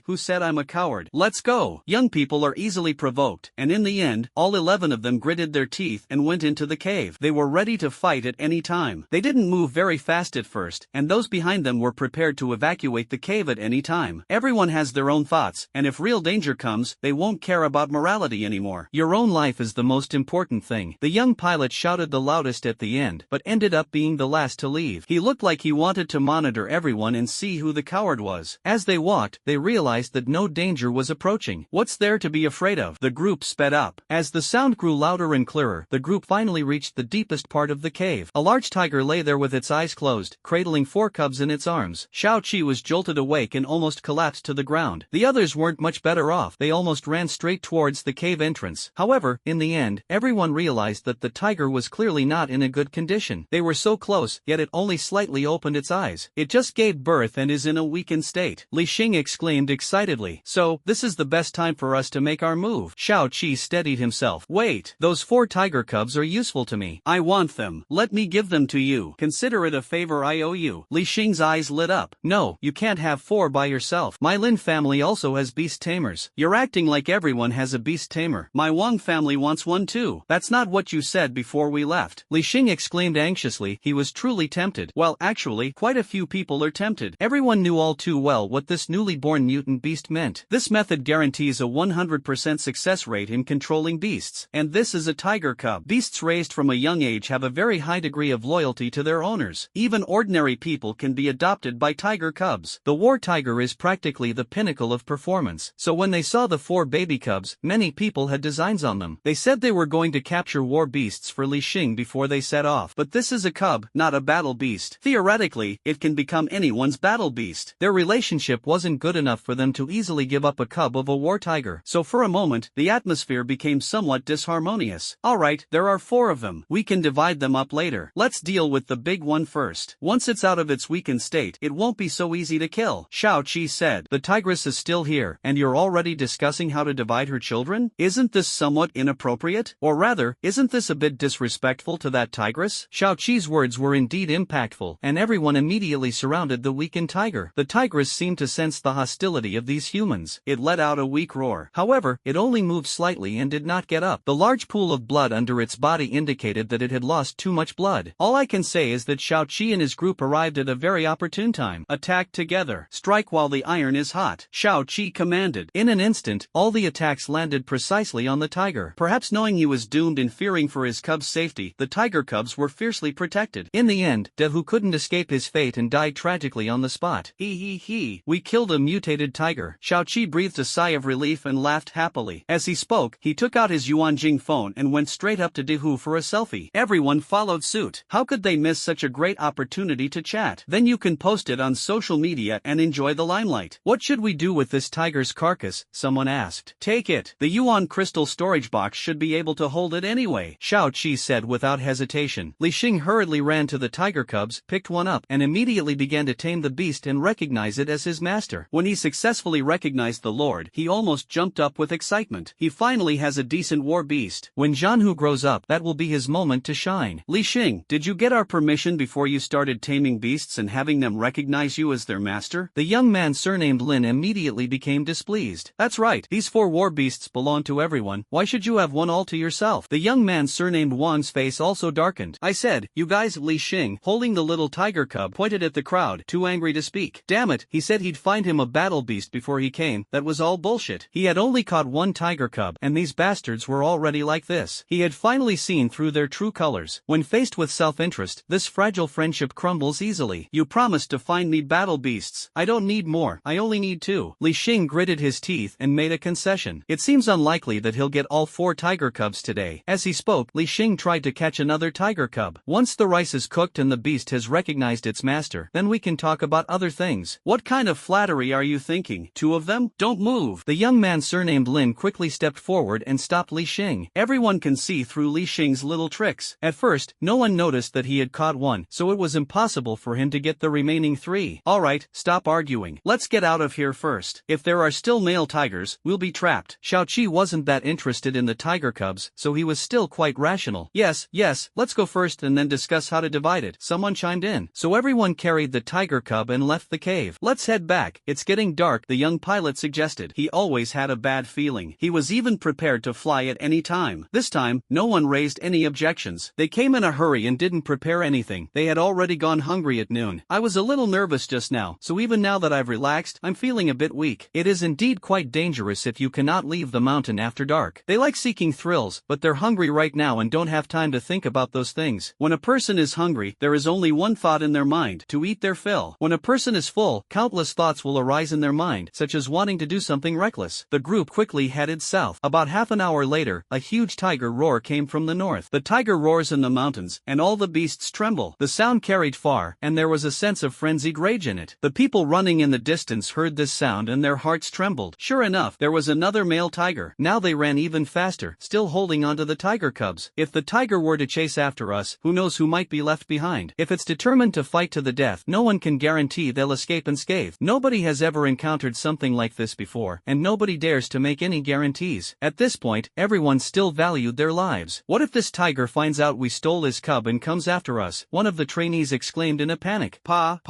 Who said I'm a coward? Let's go." Young people are easily provoked, and in the end, all 11 of them gritted their teeth and went into the cave. They were ready to fight at any time. They didn't move very fast at first, and those behind them were prepared to evacuate the cave at any time. Everyone has their own thoughts, and if real danger comes, they won't care about morality anymore. Your own life is the most important thing. The young pilot shouted the loudest at the end, but ended up being the last to leave. He looked like he wanted to monitor everyone and see who the coward was. As they walked, they realized that no danger was approaching. What's there to be afraid of? The group sped up. As the sound grew louder and clearer, the group finally reached the deepest part of the cave. A large tiger lay there with its eyes closed, cradling 4 cubs in its arms. Xiao Qi was jolted awake and almost collapsed to the ground. The others weren't much better off. They almost ran straight towards the cave entrance. However, in the end, everyone realized that the tiger was clearly not in a good condition. They were so close, yet it only slightly opened its eyes. It just gave birth and is in a weakened state. Li Xing exclaimed excitedly. "So, this is the best time for us to make our move." Xiao Qi steadied himself. "Wait, those 4 tiger cubs are useful to me. I want them. Let me give them to you. Consider it a favor I owe you." Li Xing's eyes lit up. "No, you can't have 4 by yourself. My Lin family also has beast tamers." "You're acting like everyone has a beast tamer. My Wang family wants one too." "That's not what you said before we left." Li Xing exclaimed anxiously. He was truly tempted. Well, actually, quite a few people are tempted. Everyone knew all too well what this newly born mutant beast meant. This method guarantees a 100% success rate in controlling beasts. And this is a tiger cub. Beasts raised from a young age have a very high degree of loyalty to their owners. Even ordinary people can be adopted by tiger cubs. The war tiger is practically the pinnacle of performance. So when they saw the 4 baby cubs, many people had designs on them. They said they were going to capture war beasts for Li Xing before they set off. But this is a cub, not a battle beast. Theoretically, it can become anyone's battle beast. Their relationship wasn't good enough for them to easily give up a cub of a war tiger. So for a moment, the atmosphere became somewhat disharmonious. "Alright, there are 4 of them. We can divide them up later. Let's deal with the big one first. Once it's out of its weakened state, it won't be so easy to kill." Xiao Qi said. "The tigress is still here, and you're already discussing how to divide her children? Isn't this somewhat inappropriate? Or rather, isn't this a bit disrespectful to that tigress?" Xiao Qi's words were indeed impactful, and everyone immediately surrounded the weakened tiger. The tigress seemed to sense the hostility of these humans. It let out a weak roar. However, it only moved slightly and did not get up. The large pool of blood under its body indicated that it had lost too much blood. "All I can can say is that Xiao Qi and his group arrived at a very opportune time. Attack together. Strike while the iron is hot, Xiao Qi commanded. In an instant, all the attacks landed precisely on the tiger. Perhaps knowing he was doomed and fearing for his cubs' safety, the tiger cubs were fiercely protected. In the end, Dehu couldn't escape his fate and died tragically on the spot. He. We killed a mutated tiger. Xiao Qi breathed a sigh of relief and laughed happily. As he spoke, he took out his Yuanjing phone and went straight up to Dehu for a selfie. Everyone followed suit. How could they miss such a great opportunity to chat? Then you can post it on social media and enjoy the limelight. What should we do with this tiger's carcass? Someone asked. Take it. The Yuan crystal storage box should be able to hold it anyway, Xiao Qi said without hesitation. Li Xing hurriedly ran to the tiger cubs, picked one up, and immediately began to tame the beast and recognize it as his master. When he successfully recognized the lord, he almost jumped up with excitement. He finally has a decent war beast. When Zhanhu grows up, that will be his moment to shine. Li Xing, did you get our permission before you started taming beasts and having them recognize you as their master? The young man surnamed Lin immediately became displeased. That's right, these 4 war beasts belong to everyone. Why should you have one all to yourself? The young man surnamed Wang's face also darkened. I said, you guys. Li Xing, holding the little tiger cub, pointed at the crowd, too angry to speak. Damn it, he said he'd find him a battle beast before he came. That was all bullshit. He had only caught 1 tiger cub, and these bastards were already like this. He had finally seen through their true colors. When faced with self-interest, this fragile friendship crumbles easily. You promised to find me battle beasts. I don't need more, I only need 2. Li Xing gritted his teeth and made a concession. It seems unlikely that he'll get all 4 tiger cubs today. As he spoke, Li Xing tried to catch another tiger cub. Once the rice is cooked and the beast has recognized its master, then we can talk about other things. What kind of flattery are you thinking? 2 of them? Don't move. The young man surnamed Lin quickly stepped forward and stopped Li Xing. Everyone can see through Li Xing's little tricks. At first, no one noticed that he had caught 1, so it was impossible for him to get the remaining 3. Alright, stop arguing. Let's get out of here first. If there are still male tigers, we'll be trapped. Xiao Qi wasn't that interested in the tiger cubs, so he was still quite rational. Yes, let's go first and then discuss how to divide it. Someone chimed in. So everyone carried the tiger cub and left the cave. Let's head back. It's getting dark, the young pilot suggested. He always had a bad feeling. He was even prepared to fly at any time. This time, no one raised any objections. They came in a hurry and didn't prepare anything. They had already gone hungry at noon. I was a little nervous just now, so even now that I've relaxed, I'm feeling a bit weak. It is indeed quite dangerous if you cannot leave the mountain after dark. They like seeking thrills, but they're hungry right now and don't have time to think about those things. When a person is hungry, there is only one thought in their mind: to eat their fill. When a person is full, countless thoughts will arise in their mind, such as wanting to do something reckless. The group quickly headed south. About half an hour later, a huge tiger roar came from the north. The tiger roars in the mountains, and all the beasts tremble. The sound carried far, and there was a sense of frenzied rage in it. The people running in the distance heard this sound and their hearts trembled. Sure enough, there was another male tiger. Now they ran even faster, still holding onto the tiger cubs. If the tiger were to chase after us, who knows who might be left behind. If it's determined to fight to the death, no one can guarantee they'll escape unscathed. Nobody has ever encountered something like this before, and nobody dares to make any guarantees. At this point, everyone still valued their lives. What if this tiger finds out we stole his cub and comes after us? One of the trainees exclaimed in a panic. Pa,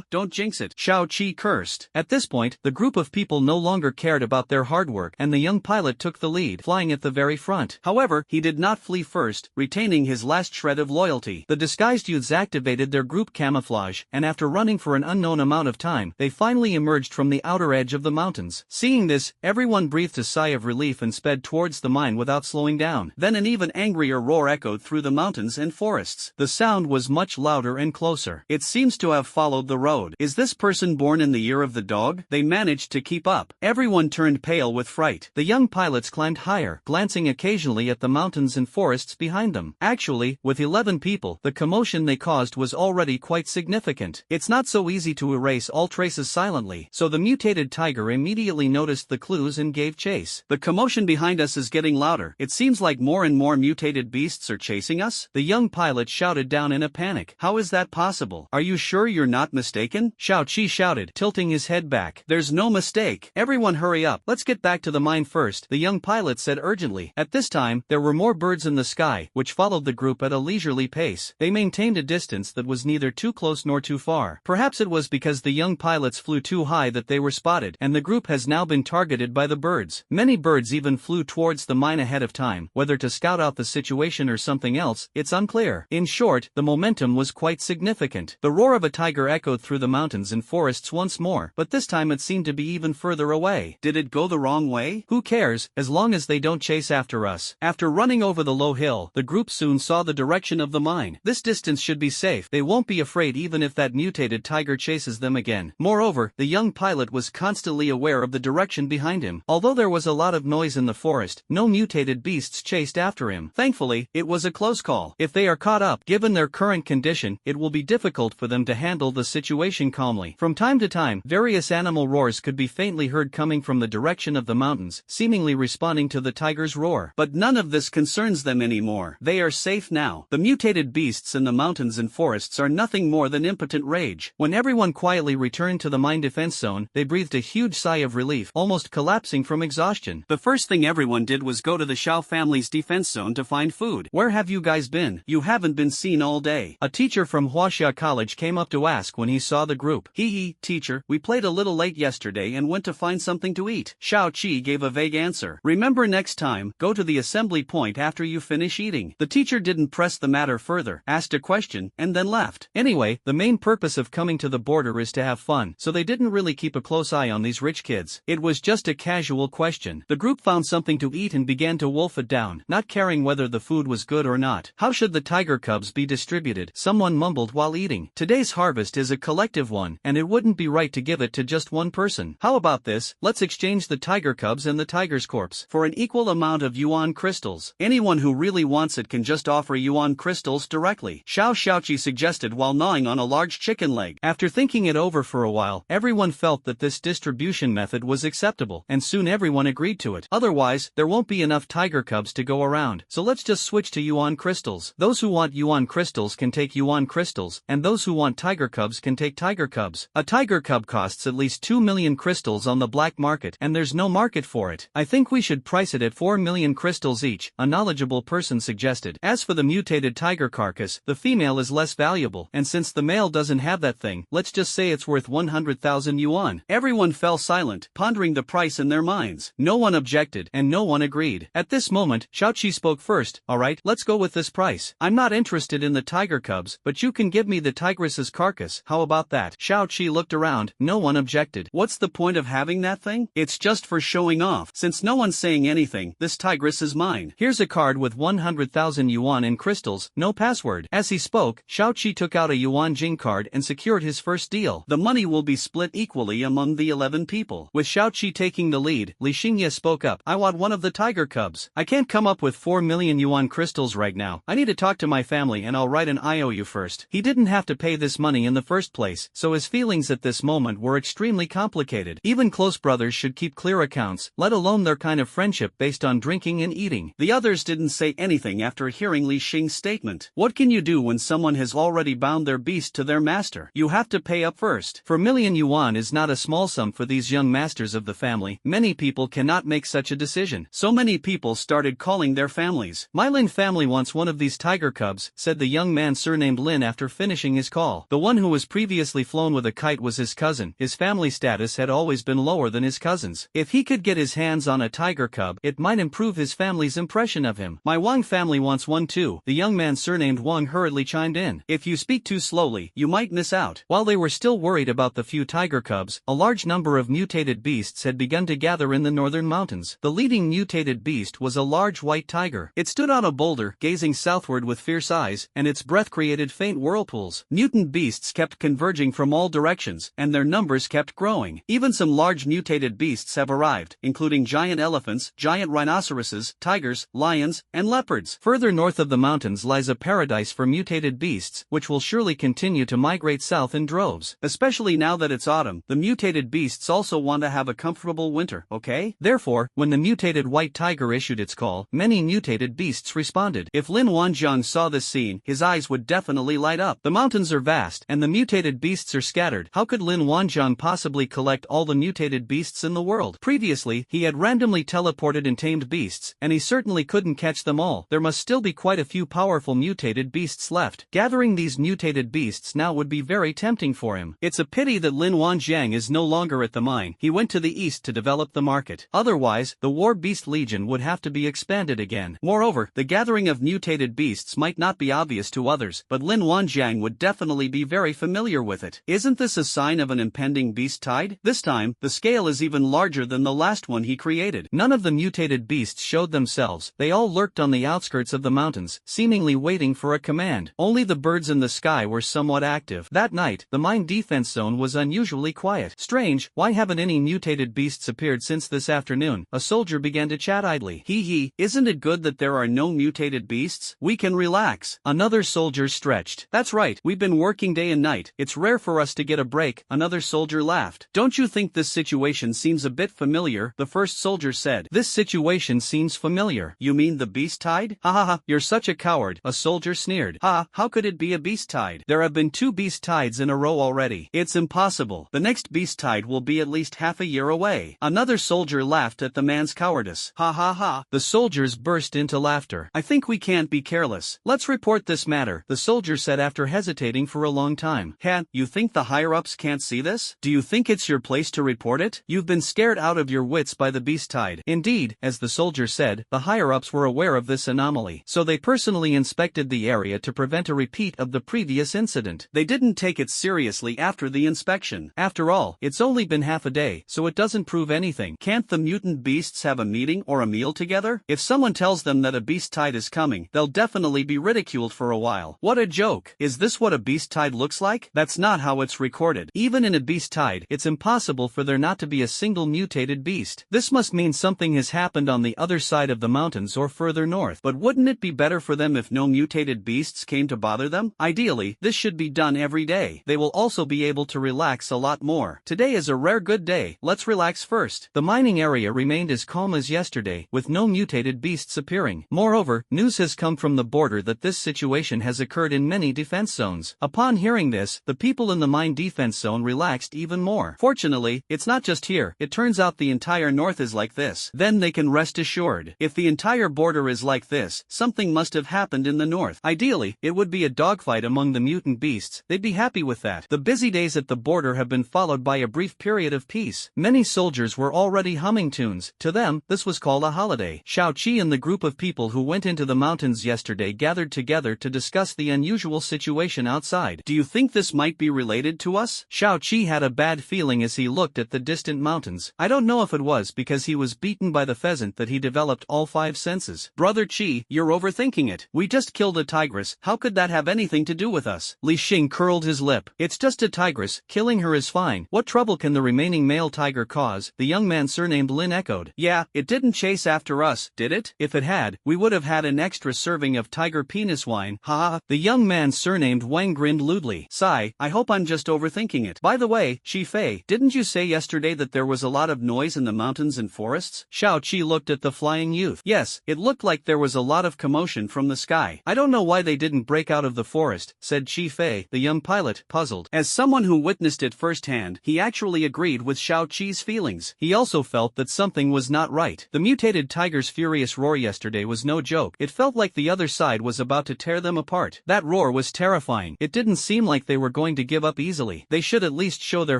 don't jinx it, Xiao Qi cursed. At this point, the group of people no longer cared about their hard work, and the young pilot took the lead, flying at the very front. However, he did not flee first, retaining his last shred of loyalty. The disguised youths activated their group camouflage, and after running for an unknown amount of time, they finally emerged from the outer edge of the mountains. Seeing this, everyone breathed a sigh of relief and sped towards the mine without slowing down. Then an even angrier roar echoed through the mountains and forests. The sound was much louder and closer. It seems to have followed the road. Is this person born in the year of the dog? They managed to keep up. Everyone turned pale with fright. The young pilots climbed higher, glancing occasionally at the mountains and forests behind them. Actually, with 11 people, the commotion they caused was already quite significant. It's not so easy to erase all traces silently, so the mutated tiger immediately noticed the clues and gave chase. The commotion behind us is getting louder. It seems like more and more mutated beasts are chasing us? The young pilot shouted down in a panic. How is that possible? Are you sure you're not mistaken? Xiao Qi shouted, tilting his head back. There's no mistake. Everyone hurry up. Let's get back to the mine first, the young pilot said urgently. At this time, there were more birds in the sky, which followed the group at a leisurely pace. They maintained a distance that was neither too close nor too far. Perhaps it was because the young pilots flew too high that they were spotted, and the group has now been targeted by the birds. Many birds even flew towards the mine ahead of time. Whether to scout out the situation or something else, it's unclear. In short, the momentum was quite significant. The roar of a tiger echoed through the mountains and forests once more, but this time it seemed to be even further away. Did it go the wrong way? Who cares, as long as they don't chase after us. After running over the low hill, the group soon saw the direction of the mine. This distance should be safe. They won't be afraid even if that mutated tiger chases them again. Moreover, the young pilot was constantly aware of the direction behind him. Although there was a lot of noise in the forest, no mutated beasts chased after him. Thankfully, it was a close call. If they are caught up, given their current condition, it will be difficult for them to handle the situation calmly. From time to time, various animal roars could be faintly heard coming from the direction of the mountains, seemingly responding to the tiger's roar. But none of this concerns them anymore. They are safe now. The mutated beasts in the mountains and forests are nothing more than impotent rage. When everyone quietly returned to the mine defense zone, they breathed a huge sigh of relief, almost collapsing from exhaustion. The first thing everyone did was go to the Shao family's defense zone to find food. Where have you guys been? You haven't been seen all day. A teacher from Huaxia College came up to ask when he saw the group. Hee, teacher, we played a little late yesterday and went to find something to eat. Shao Qi gave a vague answer. Remember, next time, go to the assembly point after you finish eating. The teacher didn't press the matter further, asked a question, and then left. Anyway, the main purpose of coming to the border is to have fun, so they didn't really keep a close eye on these rich kids. It was just a casual question. The group found something to eat and began to wolf it down, not caring whether the food was good or not. How should the tiger cubs be distributed? Someone mumbled while eating. Today's harvest is a collective one, and it wouldn't be right to give it to just one person. How about this? Let's exchange the tiger cubs and the tiger's corpse for an equal amount of yuan crystals. Anyone who really wants it can just offer yuan crystals directly. Xiaoqi suggested while gnawing on a large chicken leg. After thinking it over for a while, everyone felt that this distribution method was acceptable, and soon everyone agreed to it. Otherwise, there won't be enough tiger cubs to go around, so let's just switch to yuan crystals. Those who want yuan crystals can take yuan crystals, and those who want tiger cubs can take tiger cubs. A tiger cub costs at least 2 million crystals on the black market, and there's no market for it. I think we should price it at 4 million crystals each, a knowledgeable person suggested. As for the mutated tiger carcass, the female is less valuable, and since the male doesn't have that thing, let's just say it's worth 100,000 yuan. Everyone fell silent, pondering the price in their minds. No one objected, and no one agreed. At this moment, Xiaoqi spoke first. Alright, let's go with this price. I'm not interested in the tiger cubs, but you can give me the tigress's carcass. How about that? Xiaoqi looked around. No one objected. What's the point of having that thing? It's just for showing off. Since no one's saying anything, this tigress is mine. Here's a card with 100,000 yuan in crystals, no password. As he spoke, Xiaoqi took out a yuan jing card and secured his first deal. The money will be split equally among the 11 people. With Xiaoqi taking the lead, Li Xingye spoke up. I want one of the tiger cubs. I can't come up with 4 million yuan crystals right now. I need to talk to my family and I'll write an IOU first. He didn't have to pay this money in the first place, so his feelings at this moment were extremely complicated. Even close brothers should keep clear accounts, let alone their kind of friendship based on drinking and eating. The others didn't say anything after hearing Li Xing's statement. What can you do when someone has already bound their beast to their master? You have to pay up first. 4 million yuan is not a small sum for these young masters of the family. Many people cannot make such a decision. So many people started calling their families. My Lin family wants one of these tiger cubs, said the young man surnamed Lin after finishing his call. The one who was previously flown with a kite was his cousin. His family status had always been lower than his cousin's. If he could get his hands on a tiger cub, it might improve his family's impression of him. My Wang family wants one too, the young man surnamed Wang hurriedly chimed in. If you speak too slowly, you might miss out. While they were still worried about the few tiger cubs, a large number of mutated beasts had begun to gather in the northern mountains. The leading mutated beast was a large white tiger. It stood on a boulder, gazing southward with fierce eyes, and its breath created faint whirlpools. Mutant beasts kept converging from all directions, and their numbers kept growing. Even some large mutated beasts have arrived, including giant elephants, giant rhinoceroses, tigers, lions, and leopards. Further north of the mountains lies a paradise for mutated beasts, which will surely continue to migrate south in droves. Especially now that it's autumn, the mutated beasts also want to have a comfortable winter, okay? Therefore, when the mutated white tiger issued its call, many mutated beasts responded. If Lin Wanjiang saw this scene, his eyes would definitely light up. The mountains are vast, and the mutated beasts are scattered. How could Lin Wanjiang possibly collect all the mutated beasts in the world? Previously, he had randomly teleported and tamed beasts, and he certainly couldn't catch them all. There must still be quite a few powerful mutated beasts left. Gathering these mutated beasts now would be very tempting for him. It's a pity that Lin Wanjiang is no longer at the mine. He went to the east to develop the market. Otherwise, the War Beast Legion would have to be expanded again. Moreover, the gathering of mutated beasts might not not be obvious to others, but Lin Wanjiang would definitely be very familiar with it. Isn't this a sign of an impending beast tide? This time, the scale is even larger than the last one he created. None of the mutated beasts showed themselves. They all lurked on the outskirts of the mountains, seemingly waiting for a command. Only the birds in the sky were somewhat active. That night, the mine defense zone was unusually quiet. Strange, why haven't any mutated beasts appeared since this afternoon? A soldier began to chat idly. Hee, isn't it good that there are no mutated beasts? We can relax. Another soldier stretched. That's right, we've been working day and night. It's rare for us to get a break. Another soldier laughed. Don't you think this situation seems a bit familiar? The first soldier said. This situation seems familiar. You mean the beast tide? Ha, you're such a coward. A soldier sneered. How could it be a beast tide? There have been 2 beast tides in a row already. It's impossible. The next beast tide will be at least half a year away. Another soldier laughed at the man's cowardice. Ha. The soldiers burst into laughter. I think we can't be careless. Let's report this matter, the soldier said after hesitating for a long time. You think the higher-ups can't see this? Do you think it's your place to report it? You've been scared out of your wits by the beast tide. Indeed, as the soldier said, the higher-ups were aware of this anomaly, so they personally inspected the area to prevent a repeat of the previous incident. They didn't take it seriously after the inspection. After all, it's only been half a day, so it doesn't prove anything. Can't the mutant beasts have a meeting or a meal together? If someone tells them that a beast tide is coming, they'll definitely be ridiculed for a while. What a joke. Is this what a beast tide looks like? That's not how it's recorded. Even in a beast tide, it's impossible for there not to be a single mutated beast. This must mean something has happened on the other side of the mountains or further north. But wouldn't it be better for them if no mutated beasts came to bother them? Ideally, this should be done every day. They will also be able to relax a lot more. Today is a rare good day. Let's relax first. The mining area remained as calm as yesterday, with no mutated beasts appearing. Moreover, news has come from the border that this situation has occurred in many defense zones. Upon hearing this, the people in the mine defense zone relaxed even more. Fortunately, it's not just here. It turns out the entire north is like this. Then they can rest assured. If the entire border is like this, something must have happened in the north. Ideally, it would be a dogfight among the mutant beasts. They'd be happy with that. The busy days at the border have been followed by a brief period of peace. Many soldiers were already humming tunes. To them, this was called a holiday. Shao Qi and the group of people who went into the mountains yesterday gathered together to discuss the unusual situation outside. Do you think this might be related to us? Shao Qi had a bad feeling as he looked at the distant mountains. I don't know if it was because he was beaten by the pheasant that he developed all 5 senses. Brother Qi, you're overthinking it. We just killed a tigress. How could that have anything to do with us? Li Xing curled his lip. It's just a tigress. Killing her is fine. What trouble can the remaining male tiger cause? The young man surnamed Lin echoed. Yeah, it didn't chase after us, did it? If it had, we would have had an extra serving of tiger penis wine. Ha. The young man surnamed Wang grinned lewdly. Sigh, I hope I'm just overthinking it. By the way, Shi Fei, didn't you say yesterday that there was a lot of noise in the mountains and forests? Shao Qi looked at the flying youth. Yes, it looked like there was a lot of commotion from the sky. I don't know why they didn't break out of the forest, said Shi Fei, the young pilot, puzzled. As someone who witnessed it firsthand, he actually agreed with Shao Qi's feelings. He also felt that something was not right. The mutated tiger's furious roar yesterday was no joke. It felt like the other side was about to tear them apart. That roar was terrifying. It didn't seem like they were going to give up easily. They should at least show their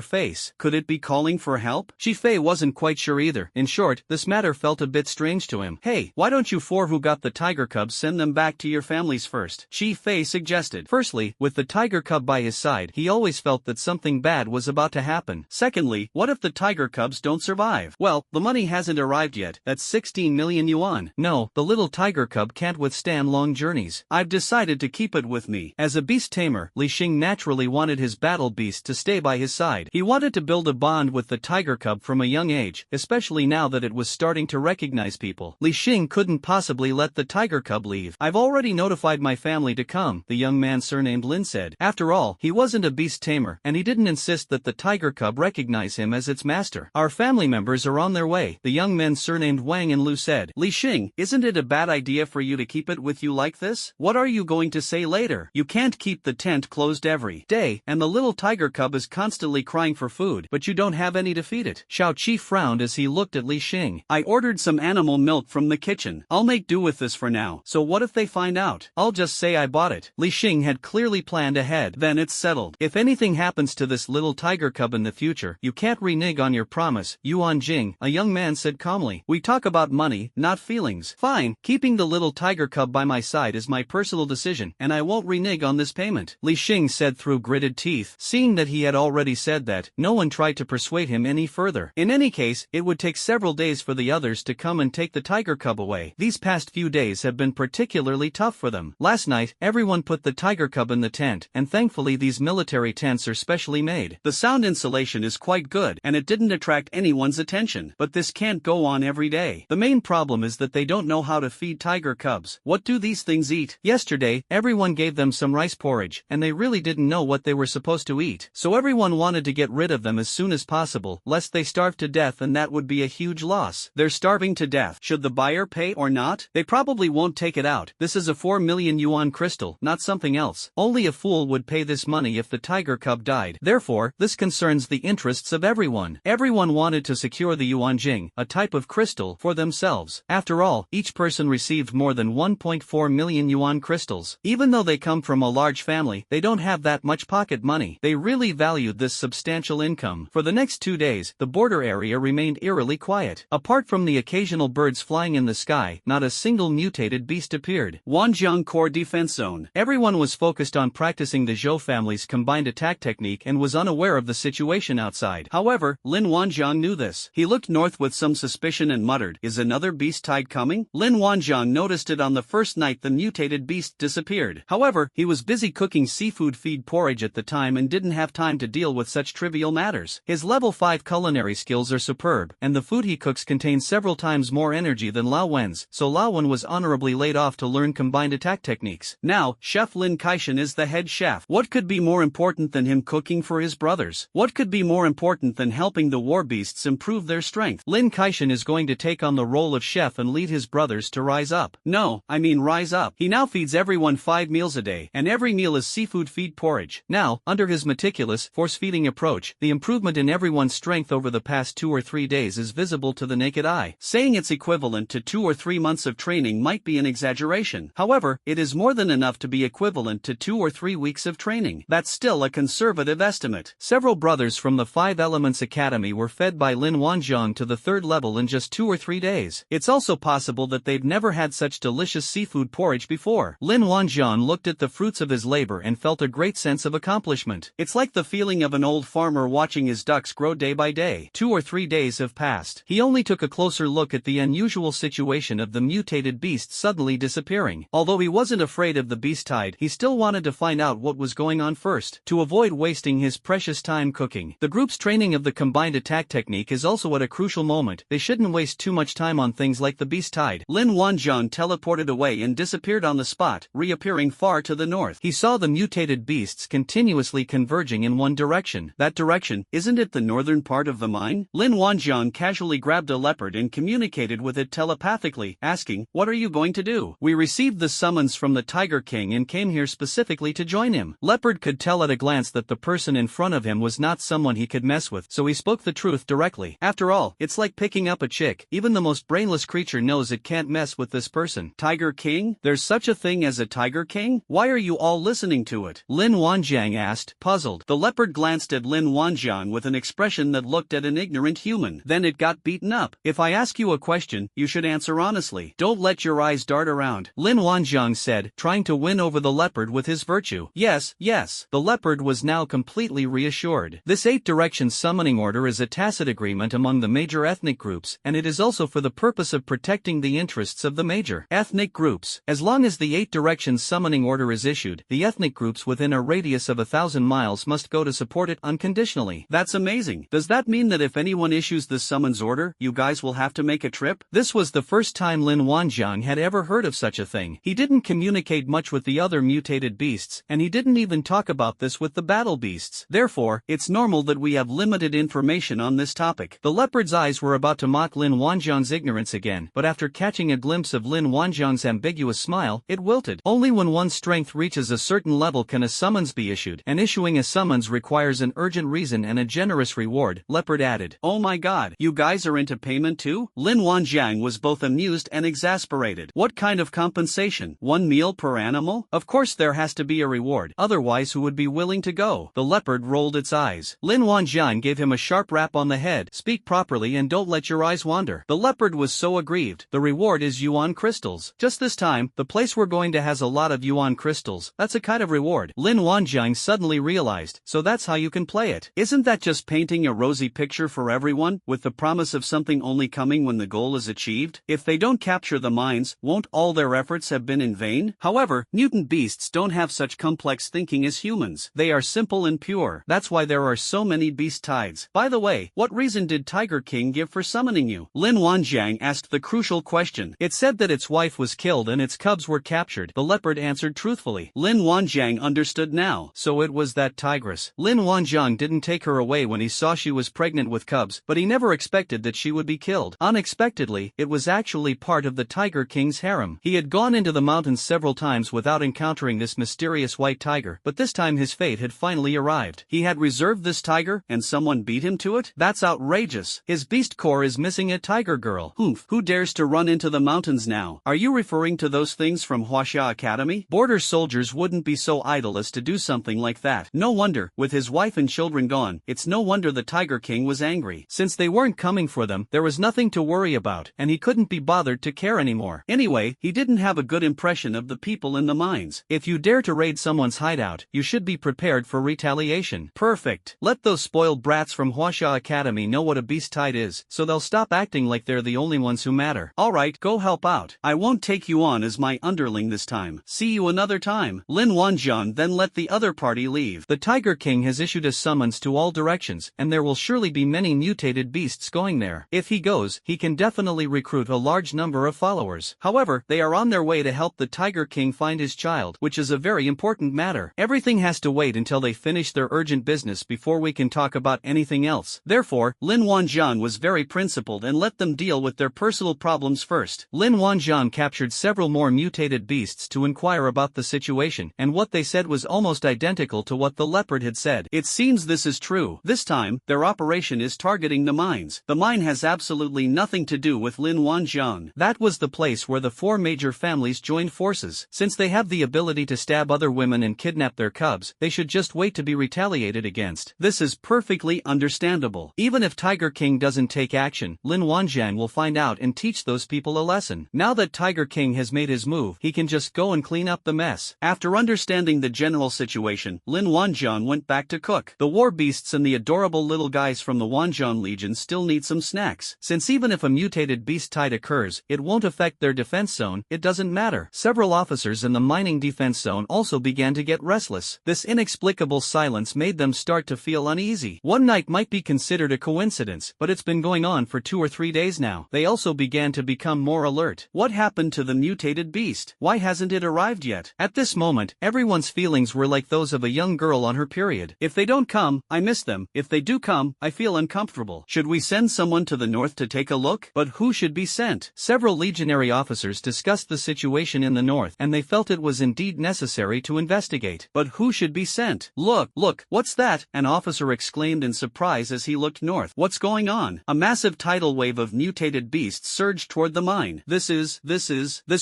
face. Could it be calling for help? Shi Fei wasn't quite sure either. In short, this matter felt a bit strange to him. Hey, why don't you 4 who got the tiger cubs send them back to your families first? Shi Fei suggested. Firstly, with the tiger cub by his side, he always felt that something bad was about to happen. Secondly, what if the tiger cubs don't survive? Well, the money hasn't arrived yet. That's 16 million yuan. No, the little tiger cub can't withstand long journeys. I've decided to keep it with me. As a beast tamer, Li Xing naturally wanted his battle beast to stay by his side. He wanted to build a bond with the tiger cub from a young age, especially now that it was starting to recognize people. Li Xing couldn't possibly let the tiger cub leave. I've already notified my family to come, the young man surnamed Lin said. After all, he wasn't a beast tamer, and he didn't insist that the tiger cub recognize him as its master. Our family members are on their way, the young men surnamed Wang and Lu said. Li Xing, isn't it a bad idea for you to keep it with you like this? What are you going to say later? You can't keep the tent closed every day, and the little tiger cub is constantly crying for food, but you don't have any to feed it. Shao Qi frowned as he looked at Li Xing. I ordered some animal milk from the kitchen. I'll make do with this for now. So what if they find out? I'll just say I bought it. Li Xing had clearly planned ahead. Then it's settled. If anything happens to this little tiger cub in the future, you can't renege on your promise. Yuan Jing, a young man said calmly. We talk about money, not feelings. Fine, keeping the little tiger cub by my side is my my personal decision, and I won't renege on this payment, Li Xing said through gritted teeth. Seeing that he had already said that, no one tried to persuade him any further. In any case, it would take several days for the others to come and take the tiger cub away. These past few days have been particularly tough for them. Last night, everyone put the tiger cub in the tent, and thankfully these military tents are specially made. The sound insulation is quite good, and it didn't attract anyone's attention. But this can't go on every day. The main problem is that they don't know how to feed tiger cubs. What do these things eat? Yesterday, everyone gave them some rice porridge, and they really didn't know what they were supposed to eat. So everyone wanted to get rid of them as soon as possible, lest they starve to death, and that would be a huge loss. They're starving to death. Should the buyer pay or not? They probably won't take it out. This is a 4 million yuan crystal, not something else. Only a fool would pay this money if the tiger cub died. Therefore, this concerns the interests of everyone. Everyone wanted to secure the yuan jing, a type of crystal, for themselves. After all, each person received more than 1.4 million yuan crystals. Even though they come from a large family, they don't have that much pocket money. They really valued this substantial income. For the next 2 days, the border area remained eerily quiet. Apart from the occasional birds flying in the sky, not a single mutated beast appeared. Wanjiang Core Defense Zone. Everyone was focused on practicing the Zhou family's combined attack technique and was unaware of the situation outside. However, Lin Wanjiang knew this. He looked north with some suspicion and muttered, "Is another beast tide coming?" Lin Wanjiang noticed it on the first night the mutated beast disappeared. However, he was busy cooking seafood feed porridge at the time and didn't have time to deal with such trivial matters. His level 5 culinary skills are superb, and the food he cooks contains several times more energy than Lao Wen's, so Lao Wen was honorably laid off to learn combined attack techniques. Now, Chef Lin Kaishan is the head chef. What could be more important than him cooking for his brothers? What could be more important than helping the war beasts improve their strength? Lin Kaishan is going to take on the role of chef and lead his brothers to rise up. No, I mean rise up. He now feeds everyone 5 meals a day, and every meal is seafood feed porridge. Now, under his meticulous, force-feeding approach, the improvement in everyone's strength over the past 2 or 3 days is visible to the naked eye. Saying it's equivalent to 2 or 3 months of training might be an exaggeration. However, it is more than enough to be equivalent to 2 or 3 weeks of training. That's still a conservative estimate. Several brothers from the 5 Elements Academy were fed by Lin Wanjiang to the 3rd level in just 2 or 3 days. It's also possible that they've never had such delicious seafood porridge before. Lin Wanjiang looked at the fruits of his labor and felt a great sense of accomplishment. It's like the feeling of an old farmer watching his ducks grow day by day. 2 or 3 days have passed. He only took a closer look at the unusual situation of the mutated beast suddenly disappearing. Although he wasn't afraid of the beast tide, he still wanted to find out what was going on first, to avoid wasting his precious time cooking. The group's training of the combined attack technique is also at a crucial moment. They shouldn't waste too much time on things like the beast tide. Lin Wanjiang teleported away and disappeared on the spot, reappearing far to the north. He saw the mutated beasts continuously converging in one direction. That direction, isn't it the northern part of the mine? Lin Wanjiang casually grabbed a leopard and communicated with it telepathically, asking, "What are you going to do?" "We received the summons from the Tiger King and came here specifically to join him." Leopard could tell at a glance that the person in front of him was not someone he could mess with, so he spoke the truth directly. After all, it's like picking up a chick. Even the most brainless creature knows it can't mess with this person. Tiger King? There's such a thing as a Tiger King? Why are you all listening to it? Lin Wanjiang asked, puzzled. The leopard glanced at Lin Wanjiang with an expression that looked at an ignorant human. Then it got beaten up. "If I ask you a question, you should answer honestly. Don't let your eyes dart around," Lin Wanjiang said, trying to win over the leopard with his virtue. Yes, yes. The leopard was now completely reassured. This 8 directions summoning order is a tacit agreement among the major ethnic groups, and it is also for the purpose of protecting the interests of the major ethnic groups. As long as the 8 directions summoning order is issued, the ethnic groups within a radius of 1,000 miles must go to support it unconditionally. That's amazing. Does that mean that if anyone issues this summons order, you guys will have to make a trip? This was the first time Lin Wanjiang had ever heard of such a thing. He didn't communicate much with the other mutated beasts, and he didn't even talk about this with the battle beasts. Therefore, it's normal that we have limited information on this topic. The leopard's eyes were about to mock Lin Wanjiang's ignorance again, but after catching a glimpse of Lin Wanjiang's ambiguous smile, it wilted. Only when one's strength reaches a certain level can a summons be issued, and issuing a summons requires an urgent reason and a generous reward, Leopard added. Oh my god, you guys are into payment too? Lin Wanjiang was both amused and exasperated. What kind of compensation? 1 meal per animal? Of course there has to be a reward, otherwise who would be willing to go? The leopard rolled its eyes. Lin Wanjiang gave him a sharp rap on the head. Speak properly and don't let your eyes wander. The leopard was so aggrieved. The reward is yuan crystals. Just this time, the place place we're going to has a lot of yuan crystals. That's a kind of reward. Lin Wanjiang suddenly realized, so that's how you can play it. Isn't that just painting a rosy picture for everyone, with the promise of something only coming when the goal is achieved? If they don't capture the mines, won't all their efforts have been in vain? However, mutant beasts don't have such complex thinking as humans. They are simple and pure. That's why there are so many beast tides. By the way, what reason did Tiger King give for summoning you? Lin Wanjiang asked the crucial question. It said that its wife was killed and its cubs were captured. The leopard answered truthfully. Lin Wanjiang understood now. So it was that tigress. Lin Wanjiang didn't take her away when he saw she was pregnant with cubs, but he never expected that she would be killed. Unexpectedly, it was actually part of the Tiger King's harem. He had gone into the mountains several times without encountering this mysterious white tiger, but this time his fate had finally arrived. He had reserved this tiger, and someone beat him to it? That's outrageous. His beast core is missing a tiger girl. Humph, who dares to run into the mountains now? Are you referring to those things from Huaxia Academy? Border soldiers wouldn't be so idle as to do something like that. No wonder, with his wife and children gone, it's no wonder the Tiger King was angry. Since they weren't coming for them, there was nothing to worry about, and he couldn't be bothered to care anymore. Anyway, he didn't have a good impression of the people in the mines. If you dare to raid someone's hideout, you should be prepared for retaliation. Perfect. Let those spoiled brats from Huaxia Academy know what a beast tide is, so they'll stop acting like they're the only ones who matter. Alright, go help out. I won't take you on as my underling this time. See you another time. Lin Wanjian then let the other party leave. The Tiger King has issued a summons to all directions, and there will surely be many mutated beasts going there. If he goes, he can definitely recruit a large number of followers. However, they are on their way to help the Tiger King find his child, which is a very important matter. Everything has to wait until they finish their urgent business before we can talk about anything else. Therefore, Lin Wanjian was very principled and let them deal with their personal problems first. Lin Wanjian captured several more mutated beasts to inquire about the situation, and what they said was almost identical to what the leopard had said. It seems this is true. This time, their operation is targeting the mines. The mine has absolutely nothing to do with Lin Wanjian. That was the place where the four major families joined forces. Since they have the ability to stab other women and kidnap their cubs, they should just wait to be retaliated against. This is perfectly understandable. Even if Tiger King doesn't take action, Lin Wanjian will find out and teach those people a lesson. Now that Tiger King has made his move, he can just go and clean up the mess. After understanding the general situation, Lin Wanjian went back to cook. The war beasts and the adorable little guys from the Wanjian Legion still need some snacks. Since even if a mutated beast tide occurs, it won't affect their defense zone, it doesn't matter. Several officers in the mining defense zone also began to get restless. This inexplicable silence made them start to feel uneasy. One night might be considered a coincidence, but it's been going on for 2 or 3 days now. They also began to become more alert. What happened to the mutated beast? Why hasn't it arrived yet? At this moment, everyone's feelings were like those of a young girl on her period. If they don't come, I miss them. If they do come, I feel uncomfortable. Should we send someone to the north to take a look? But who should be sent? Several legionary officers discussed the situation in the north, and they felt it was indeed necessary to investigate. But who should be sent? Look, what's that? An officer exclaimed in surprise as he looked north. What's going on? A massive tidal wave of mutated beasts surged toward the mine. This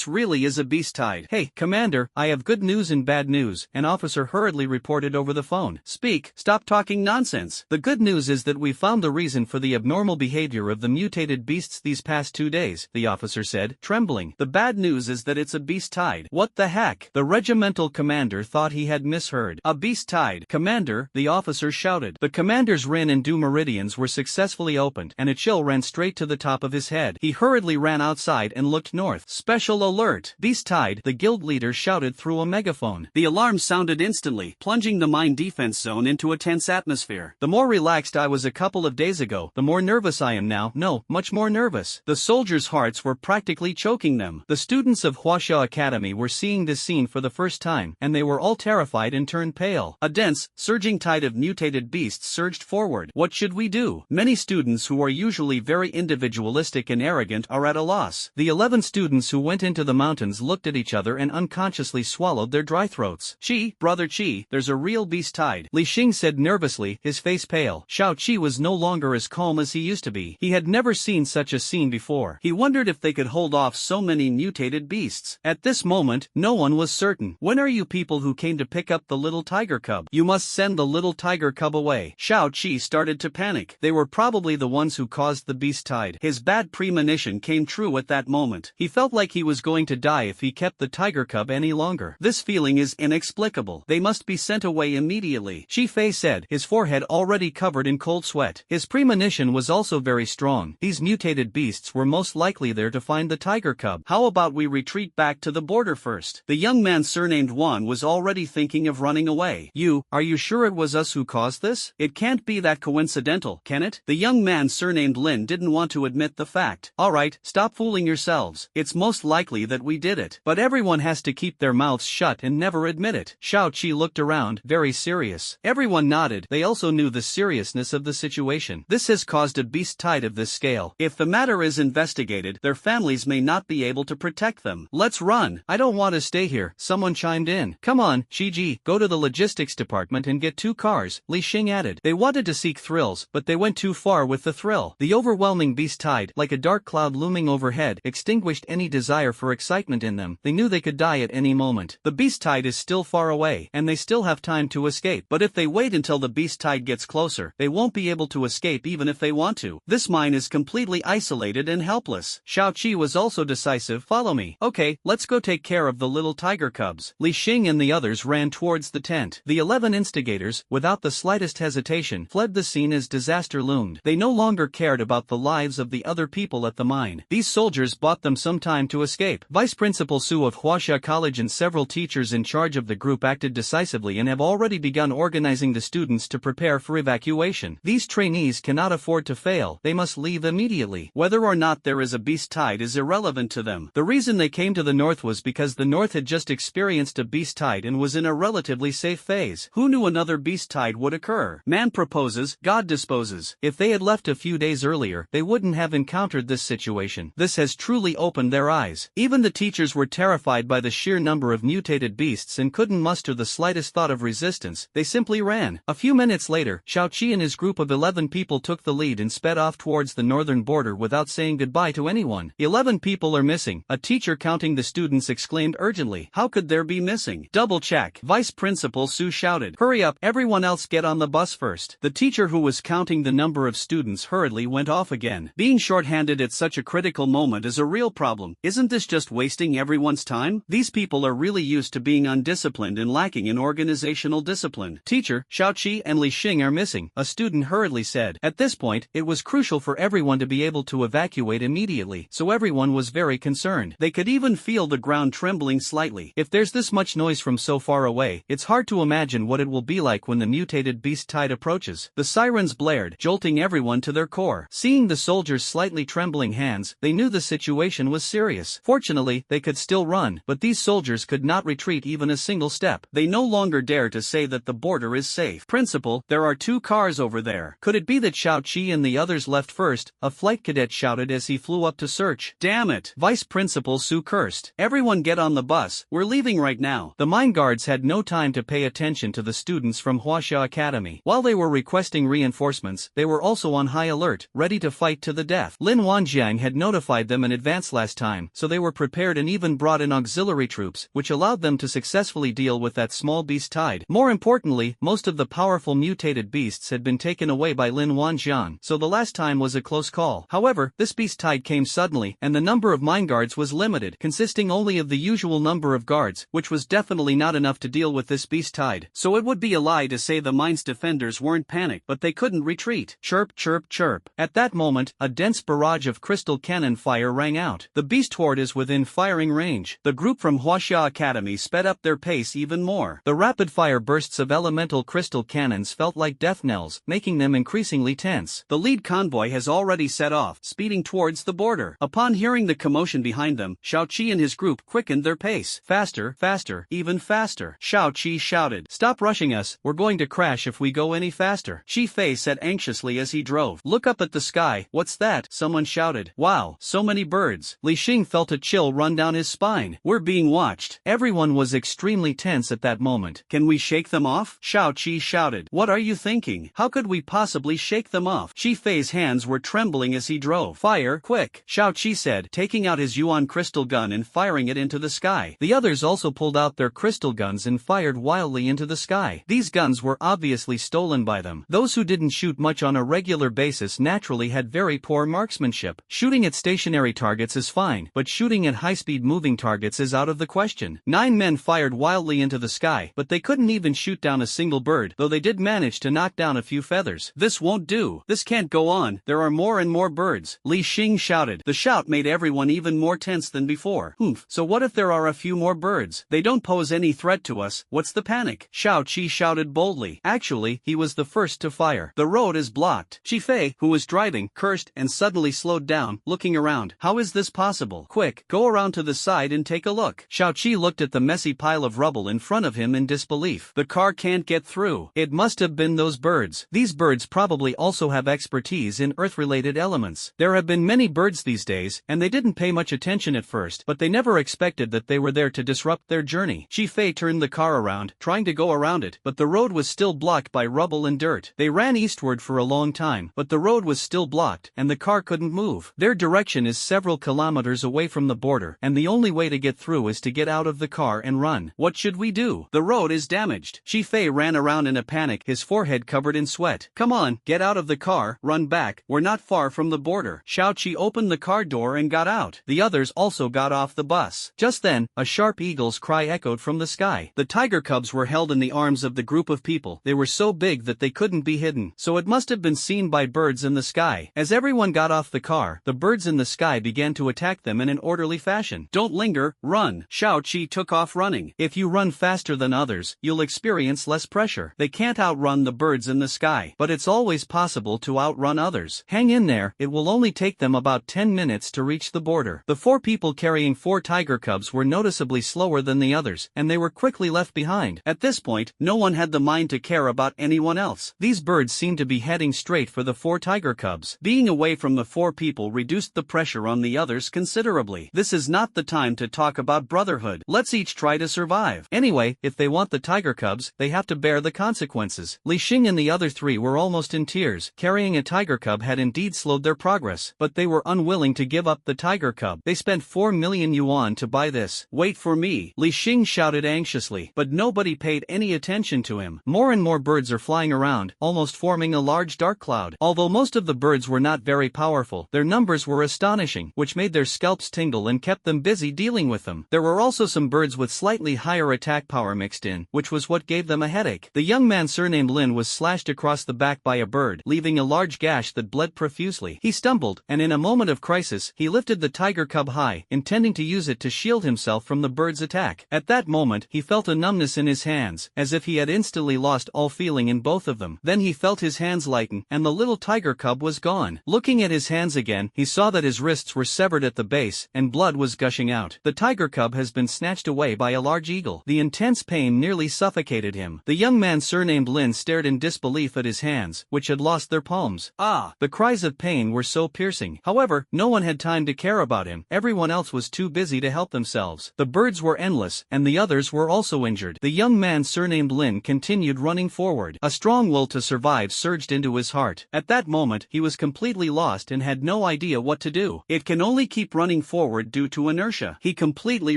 really is a beast tide. Hey, Commander, I have good news and bad news, an officer hurriedly reported over the phone. Speak, stop talking nonsense. The good news is that we found the reason for the abnormal behavior of the mutated beasts these past 2 days, the officer said, trembling. The bad news is that it's a beast tide. What the heck? The regimental commander thought he had misheard. A beast tide. Commander, the officer shouted. The commander's Rin and Du meridians were successfully opened, and a chill ran straight to the top of his head. He hurriedly ran outside and looked north. Special alert! Beast tide, the guild leader shouted through a megaphone. The alarm sounded instantly, plunging the mine defense zone into a tense atmosphere. The more relaxed I was a couple of days ago, the more nervous I am now. No, much more nervous. The soldiers' hearts were practically choking them. The students of Huaxia Academy were seeing this scene for the first time, and they were all terrified and turned pale. A dense, surging tide of mutated beasts surged forward. What should we do? Many students who are usually very individualistic and arrogant are at a loss. The 11 students who went into the mountains looked at each other and unconsciously swallowed their dry throats. Brother Qi, there's a real beast tide, Li Xing said nervously, his face pale. Xiao Qi was no longer as calm as he used to be. He had never seen such a scene before. He wondered if they could hold off so many mutated beasts. At this moment, no one was certain. When are you people who came to pick up the little tiger cub? You must send the little tiger cub away. Xiao Qi started to panic. They were probably the ones who caused the beast tide. His bad premonition came true at that moment. He felt like he was going to die if if he kept the tiger cub any longer. This feeling is inexplicable. They must be sent away immediately, Shi-Fei said, his forehead already covered in cold sweat. His premonition was also very strong. These mutated beasts were most likely there to find the tiger cub. How about we retreat back to the border first? The young man surnamed Wan was already thinking of running away. Are you sure it was us who caused this? It can't be that coincidental, can it? The young man surnamed Lin didn't want to admit the fact. Alright, stop fooling yourselves. It's most likely that we did it. But everyone has to keep their mouths shut and never admit it. Shao Qi looked around, very serious. Everyone nodded. They also knew the seriousness of the situation. This has caused a beast tide of this scale. If the matter is investigated, their families may not be able to protect them. Let's run. I don't want to stay here, someone chimed in. Come on, Shiji, go to the logistics department and get 2 cars, Li Xing added. They wanted to seek thrills, but they went too far with the thrill. The overwhelming beast tide, like a dark cloud looming overhead, extinguished any desire for excitement in them. They knew they could die at any moment. The beast tide is still far away, and they still have time to escape. But if they wait until the beast tide gets closer, they won't be able to escape even if they want to. This mine is completely isolated and helpless. Shao Qi was also decisive. Follow me. Okay, let's go take care of the little tiger cubs. Li Xing and the others ran towards the tent. The 11 instigators, without the slightest hesitation, fled the scene as disaster loomed. They no longer cared about the lives of the other people at the mine. These soldiers bought them some time to escape. Vice Principal Su of Huaxia College and several teachers in charge of the group acted decisively and have already begun organizing the students to prepare for evacuation. These trainees cannot afford to fail. They must leave immediately. Whether or not there is a beast tide is irrelevant to them. The reason they came to the north was because the north had just experienced a beast tide and was in a relatively safe phase. Who knew another beast tide would occur? Man proposes, God disposes. If they had left a few days earlier, they wouldn't have encountered this situation. This has truly opened their eyes. Even the teachers were terrified by the sheer number of mutated beasts and couldn't muster the slightest thought of resistance. They simply ran. A few minutes later, Shao Qi and his group of 11 people took the lead and sped off towards the northern border without saying goodbye to anyone. 11 people are missing, a teacher counting the students exclaimed urgently. How could there be missing? Double check. Vice Principal Su shouted. Hurry up, everyone else get on the bus first. The teacher who was counting the number of students hurriedly went off again. Being short-handed at such a critical moment is a real problem. Isn't this just wasting everyone's time? These people are really used to being undisciplined and lacking in organizational discipline. Teacher, Shao Qi and Li Xing are missing, a student hurriedly said. At this point, it was crucial for everyone to be able to evacuate immediately, so everyone was very concerned. They could even feel the ground trembling slightly. If there's this much noise from so far away, it's hard to imagine what it will be like when the mutated beast tide approaches. The sirens blared, jolting everyone to their core. Seeing the soldiers' slightly trembling hands, they knew the situation was serious. Fortunately, they could still run, but these soldiers could not retreat even a single step. They no longer dare to say that the border is safe. Principal, there are 2 cars over there. Could it be that Shao Qi and the others left first? A flight cadet shouted as he flew up to search. Damn it! Vice Principal Su cursed. Everyone get on the bus, we're leaving right now. The mine guards had no time to pay attention to the students from Huaxia Academy. While they were requesting reinforcements, they were also on high alert, ready to fight to the death. Lin Wanjiang had notified them in advance last time, so they were prepared and even brought in auxiliary troops, which allowed them to successfully deal with that small beast tide. More importantly, most of the powerful mutated beasts had been taken away by Lin Wanjiang, so the last time was a close call. However, this beast tide came suddenly, and the number of mine guards was limited, consisting only of the usual number of guards, which was definitely not enough to deal with this beast tide. So it would be a lie to say the mine's defenders weren't panicked, but they couldn't retreat. Chirp, chirp, chirp. At that moment, a dense barrage of crystal cannon fire rang out. The beast horde is within firing range. The group from Huaxia Academy sped up their pace even more. The rapid-fire bursts of elemental crystal cannons felt like death knells, making them increasingly tense. The lead convoy has already set off, speeding towards the border. Upon hearing the commotion behind them, Shao Qi and his group quickened their pace. Faster, faster, even faster. Shao Qi shouted. Stop rushing us, we're going to crash if we go any faster. Shi-Fei said anxiously as he drove. Look up at the sky. What's that? Someone shouted. Wow, so many birds. Li Xing felt a chill run down his spine. We're being watched. Everyone was extremely tense at that moment. Can we shake them off? Shao Qi shouted. What are you thinking? How could we possibly shake them off? Shi-Fei's hands were trembling as he drove. Fire, quick, Shao Qi said, taking out his Yuan crystal gun and firing it into the sky. The others also pulled out their crystal guns and fired wildly into the sky. These guns were obviously stolen by them. Those who didn't shoot much on a regular basis naturally had very poor marksmanship. Shooting at stationary targets is fine, but shooting at high-speed high-speed moving targets is out of the question. 9 men fired wildly into the sky, but they couldn't even shoot down a single bird, though they did manage to knock down a few feathers. This won't do. This can't go on. There are more and more birds. Li Xing shouted. The shout made everyone even more tense than before. Humph. So what if there are a few more birds? They don't pose any threat to us. What's the panic? Xiao Qi shouted boldly. Actually, he was the first to fire. The road is blocked. Qi Fei, who was driving, cursed and suddenly slowed down, looking around. How is this possible? Quick, go around to the side and take a look. Xiao Qi looked at the messy pile of rubble in front of him in disbelief. The car can't get through. It must have been those birds. These birds probably also have expertise in earth-related elements. There have been many birds these days, and they didn't pay much attention at first, but they never expected that they were there to disrupt their journey. Qi Fei turned the car around, trying to go around it, but the road was still blocked by rubble and dirt. They ran eastward for a long time, but the road was still blocked, and the car couldn't move. Their direction is several kilometers away from the border, and the only way to get through is to get out of the car and run. What should we do? The road is damaged. Qi Fei ran around in a panic, his forehead covered in sweat. Come on, get out of the car, run back, we're not far from the border. Xiao Qi opened the car door and got out. The others also got off the bus. Just then, a sharp eagle's cry echoed from the sky. The tiger cubs were held in the arms of the group of people. They were so big that they couldn't be hidden, so it must have been seen by birds in the sky. As everyone got off the car, the birds in the sky began to attack them in an orderly fashion. Don't linger, run. Xiao Qi took off running. If you run faster than others, you'll experience less pressure. They can't outrun the birds in the sky, but it's always possible to outrun others. Hang in there, it will only take them about 10 minutes to reach the border. The 4 people carrying 4 tiger cubs were noticeably slower than the others, and they were quickly left behind. At this point, no one had the mind to care about anyone else. These birds seemed to be heading straight for the 4 tiger cubs. Being away from the 4 people reduced the pressure on the others considerably. This is not the time to talk about brotherhood. Let's each try to survive. Anyway, if they want the tiger cubs, they have to bear the consequences. Li Xing and the other 3 were almost in tears. Carrying a tiger cub had indeed slowed their progress, but they were unwilling to give up the tiger cub. They spent 4 million yuan to buy this. Wait for me, Li Xing shouted anxiously, but nobody paid any attention to him. More and more birds are flying around, almost forming a large dark cloud. Although most of the birds were not very powerful, their numbers were astonishing, which made their scalps tingle and kept them busy dealing with them. There were also some birds with slightly higher attack power mixed in, which was what gave them a headache. The young man surnamed Lin was slashed across the back by a bird, leaving a large gash that bled profusely. He stumbled, and in a moment of crisis, he lifted the tiger cub high, intending to use it to shield himself from the bird's attack. At that moment, he felt a numbness in his hands, as if he had instantly lost all feeling in both of them. Then he felt his hands lighten, and the little tiger cub was gone. Looking at his hands again, he saw that his wrists were severed at the base, and blood was gushing out. The tiger cub has been snatched away by a large eagle. The intense pain nearly suffocated him. The young man surnamed Lin stared in disbelief at his hands, which had lost their palms. Ah! The cries of pain were so piercing. However, no one had time to care about him. Everyone else was too busy to help themselves. The birds were endless, and the others were also injured. The young man surnamed Lin continued running forward. A strong will to survive surged into his heart. At that moment, he was completely lost and had no idea what to do. It can only keep running forward due to inertia. He completely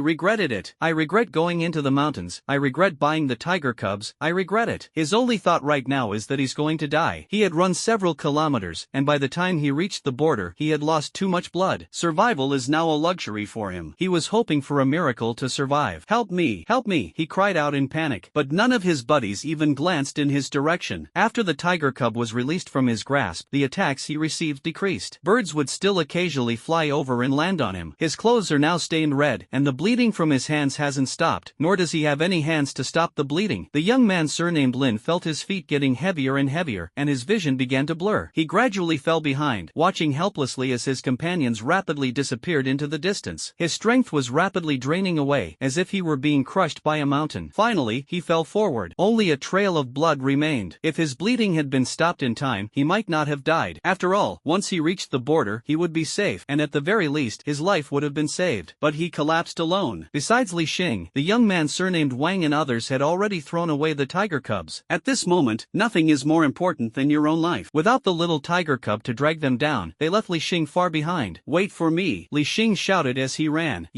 regretted it. I regret going into the mountains. I regret buying the tiger cubs. I regret it. His only thought right now is that he's going to die. He had run several kilometers, and by the time he reached the border, he had lost too much blood. Survival is now a luxury for him. He was hoping for a miracle to survive. Help me! Help me! He cried out in panic, but none of his buddies even glanced in his direction. After the tiger cub was released from his grasp, the attacks he received decreased. Birds would still occasionally fly over and land on him. His clothes are now stained red, and the bleeding from his hands hasn't stopped, nor does he have any hands to stop the bleeding. The young man surnamed Lin felt his feet getting heavier and heavier, and his vision began to blur. He gradually fell behind, watching helplessly as his companions rapidly disappeared into the distance. His strength was rapidly draining away, as if he were being crushed by a mountain. Finally, he fell forward. Only a trail of blood remained. If his bleeding had been stopped in time, he might not have died. After all, once he reached the border, he would be safe, and at the very least, his life would have been saved. But he collapsed alone. Besides Li Xing, the young man surnamed Wang and others had already thrown away the tiger cubs. At this moment, nothing is more important than your own life. Without the little tiger cub to drag them down, they left Li Xing far behind. Wait for me, Li Xing shouted as he ran.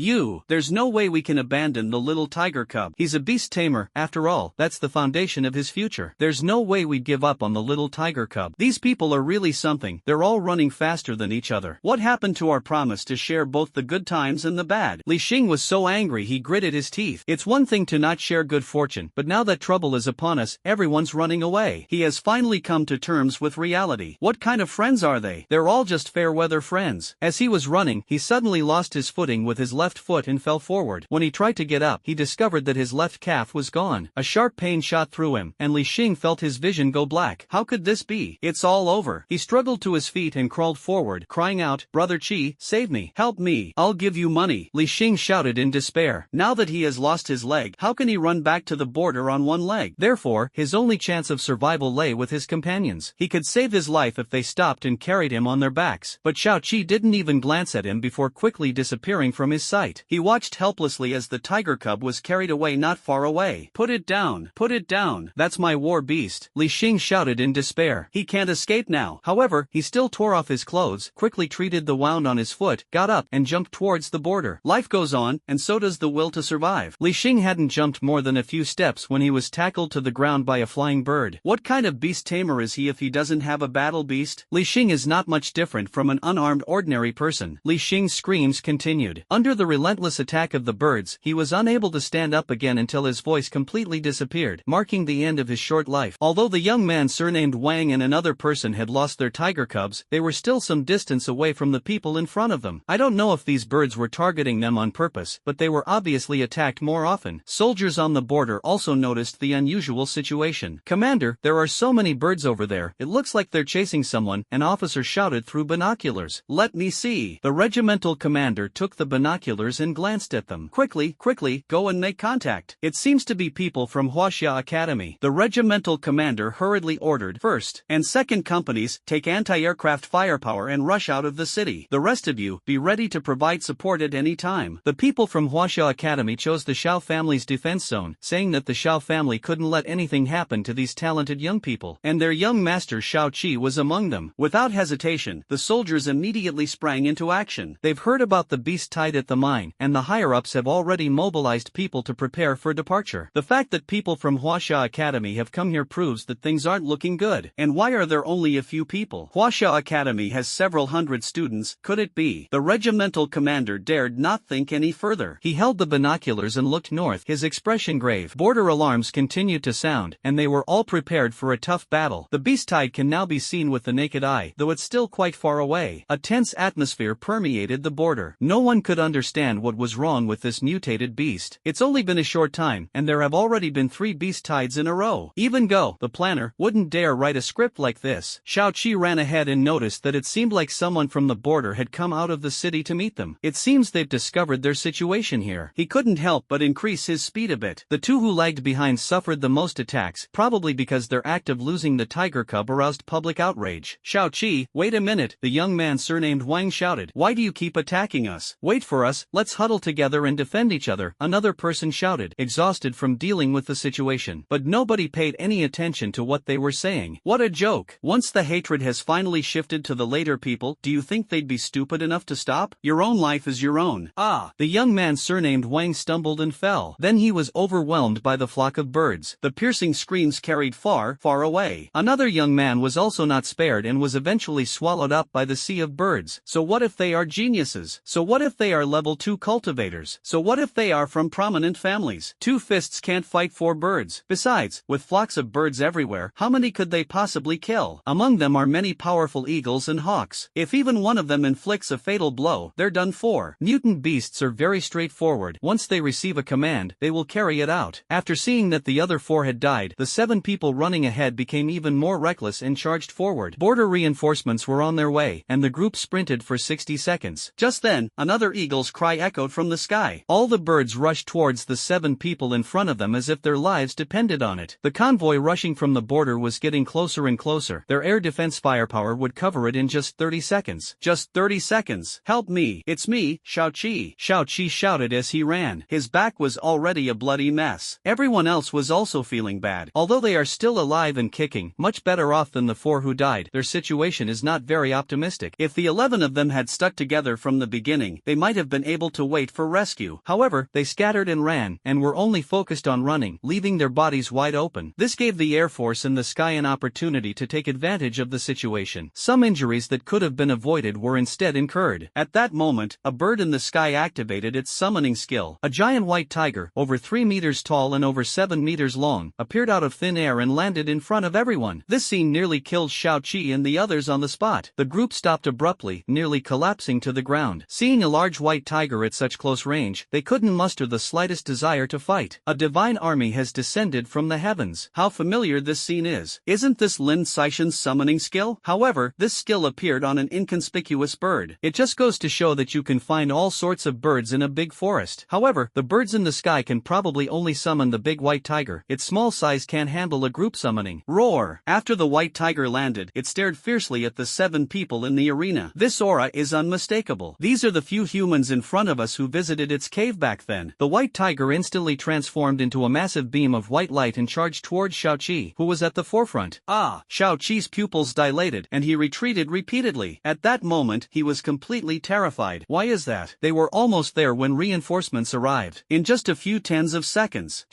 There's no way we can abandon the little tiger cub. He's a beast tamer, after all, that's the foundation of his future. There's no way we'd give up on the little tiger cub. These people are really something. They're all running faster than each other. What happened to our promise to share both the good times and in the bad. Li Xing was so angry he gritted his teeth. It's one thing to not share good fortune, but now that trouble is upon us, everyone's running away. He has finally come to terms with reality. What kind of friends are they? They're all just fair-weather friends. As he was running, he suddenly lost his footing with his left foot and fell forward. When he tried to get up, he discovered that his left calf was gone. A sharp pain shot through him, and Li Xing felt his vision go black. How could this be? It's all over. He struggled to his feet and crawled forward, crying out, "Brother Qi, save me. Help me. I'll give you money." Li Xing shouted in despair. Now that he has lost his leg, how can he run back to the border on one leg? Therefore, his only chance of survival lay with his companions. He could save his life if they stopped and carried him on their backs. But Xiao Qi didn't even glance at him before quickly disappearing from his sight. He watched helplessly as the tiger cub was carried away not far away. "Put it down. Put it down. That's my war beast," Li Xing shouted in despair. He can't escape now. However, he still tore off his clothes, quickly treated the wound on his foot, got up, and jumped towards the border. Life goes on, and so does the will to survive. Li Xing hadn't jumped more than a few steps when he was tackled to the ground by a flying bird. What kind of beast tamer is he if he doesn't have a battle beast? Li Xing is not much different from an unarmed ordinary person. Li Xing's screams continued. Under the relentless attack of the birds, he was unable to stand up again until his voice completely disappeared, marking the end of his short life. Although the young man surnamed Wang and another person had lost their tiger cubs, they were still some distance away from the people in front of them. I don't know if these birds were targeting them on purpose, but they were obviously attacked more often. Soldiers on the border also noticed the unusual situation. "Commander, there are so many birds over there, it looks like they're chasing someone," an officer shouted through binoculars. "Let me see." The regimental commander took the binoculars and glanced at them. Quickly, go and make contact. It seems to be people from Huaxia Academy." The regimental commander hurriedly ordered, "First and second companies, take anti-aircraft firepower and rush out of the city. The rest of you, be ready to provide support at any time." The people from Huaxia Academy chose the Xiao family's defense zone, saying that the Xiao family couldn't let anything happen to these talented young people, and their young master Xiao Qi was among them. Without hesitation, the soldiers immediately sprang into action. They've heard about the beast tied at the mine, and the higher-ups have already mobilized people to prepare for departure. The fact that people from Huaxia Academy have come here proves that things aren't looking good. And why are there only a few people? Huaxia Academy has several hundred students. Could it be? The regimental commander dared not think any further. He held the binoculars and looked north, his expression grave. Border alarms continued to sound, and they were all prepared for a tough battle. The beast tide can now be seen with the naked eye, though it's still quite far away. A tense atmosphere permeated the border. No one could understand what was wrong with this mutated beast. It's only been a short time, and there have already been 3 beast tides in a row. Even Go, the planner, wouldn't dare write a script like this. Xiao Qi ran ahead and noticed that it seemed like someone from the border had come out of the city to meet them. It seems they've discovered their situation here. He couldn't help but increase his speed a bit. The two who lagged behind suffered the most attacks, probably because their act of losing the tiger cub aroused public outrage. "Xiao Qi, wait a minute," the young man surnamed Wang shouted. "Why do you keep attacking us? Wait for us, let's huddle together and defend each other," another person shouted, exhausted from dealing with the situation. But nobody paid any attention to what they were saying. What a joke. Once the hatred has finally shifted to the later people, do you think they'd be stupid enough to stop? Your own life is your own. Ah! The young man surnamed Wang stumbled and fell. Then he was overwhelmed by the flock of birds. The piercing screams carried far, far away. Another young man was also not spared and was eventually swallowed up by the sea of birds. So what if they are geniuses? So what if they are level 2 cultivators? So what if they are from prominent families? 2 fists can't fight 4 birds. Besides, with flocks of birds everywhere, how many could they possibly kill? Among them are many powerful eagles and hawks. If even one of them inflicts a fatal blow, they're done for. Mutant beasts are very straightforward. Once they receive a command, they will carry it out. After seeing that the other 4 had died, the 7 people running ahead became even more reckless and charged forward. Border reinforcements were on their way, and the group sprinted for 60 seconds. Just then, another eagle's cry echoed from the sky. All the birds rushed towards the 7 people in front of them as if their lives depended on it. The convoy rushing from the border was getting closer and closer. Their air defense firepower would cover it in just 30 seconds. Just 30 seconds. "Help me, it's me, Xiao Qi," Xiao Qi shouted as he ran. His back was already a bloody mess. Everyone else was also feeling bad. Although they are still alive and kicking, much better off than the 4 who died, their situation is not very optimistic. If the 11 of them had stuck together from the beginning, they might have been able to wait for rescue. However, they scattered and ran, and were only focused on running, leaving their bodies wide open. This gave the Air Force and the sky an opportunity to take advantage of the situation. Some injuries that could have been avoided were instead incurred. At that moment, a bird in the sky activated its summoning skill. A giant white tiger, over 3 meters tall and over 7 meters long, appeared out of thin air and landed in front of everyone. This scene nearly killed Xiao-Qi and the others on the spot. The group stopped abruptly, nearly collapsing to the ground. Seeing a large white tiger at such close range, they couldn't muster the slightest desire to fight. A divine army has descended from the heavens. How familiar this scene is. Isn't this Lin Saishan's summoning skill? However, this skill appeared on an inconspicuous bird. It just goes to show that you can find all sorts of birds in a big forest. However, the birds in the sky can probably only summon the big white tiger. Its small size can't handle a group summoning. Roar! After the white tiger landed, it stared fiercely at the 7 people in the arena. This aura is unmistakable. These are the few humans in front of us who visited its cave back then. The white tiger instantly transformed into a massive beam of white light and charged towards Xiao-Qi, who was at the forefront. Xiao-Qi's pupils dilated, and he retreated repeatedly. At that moment, he was completely terrified. Why is that? They were almost there when reinforcements arrived. In just a few tens of seconds.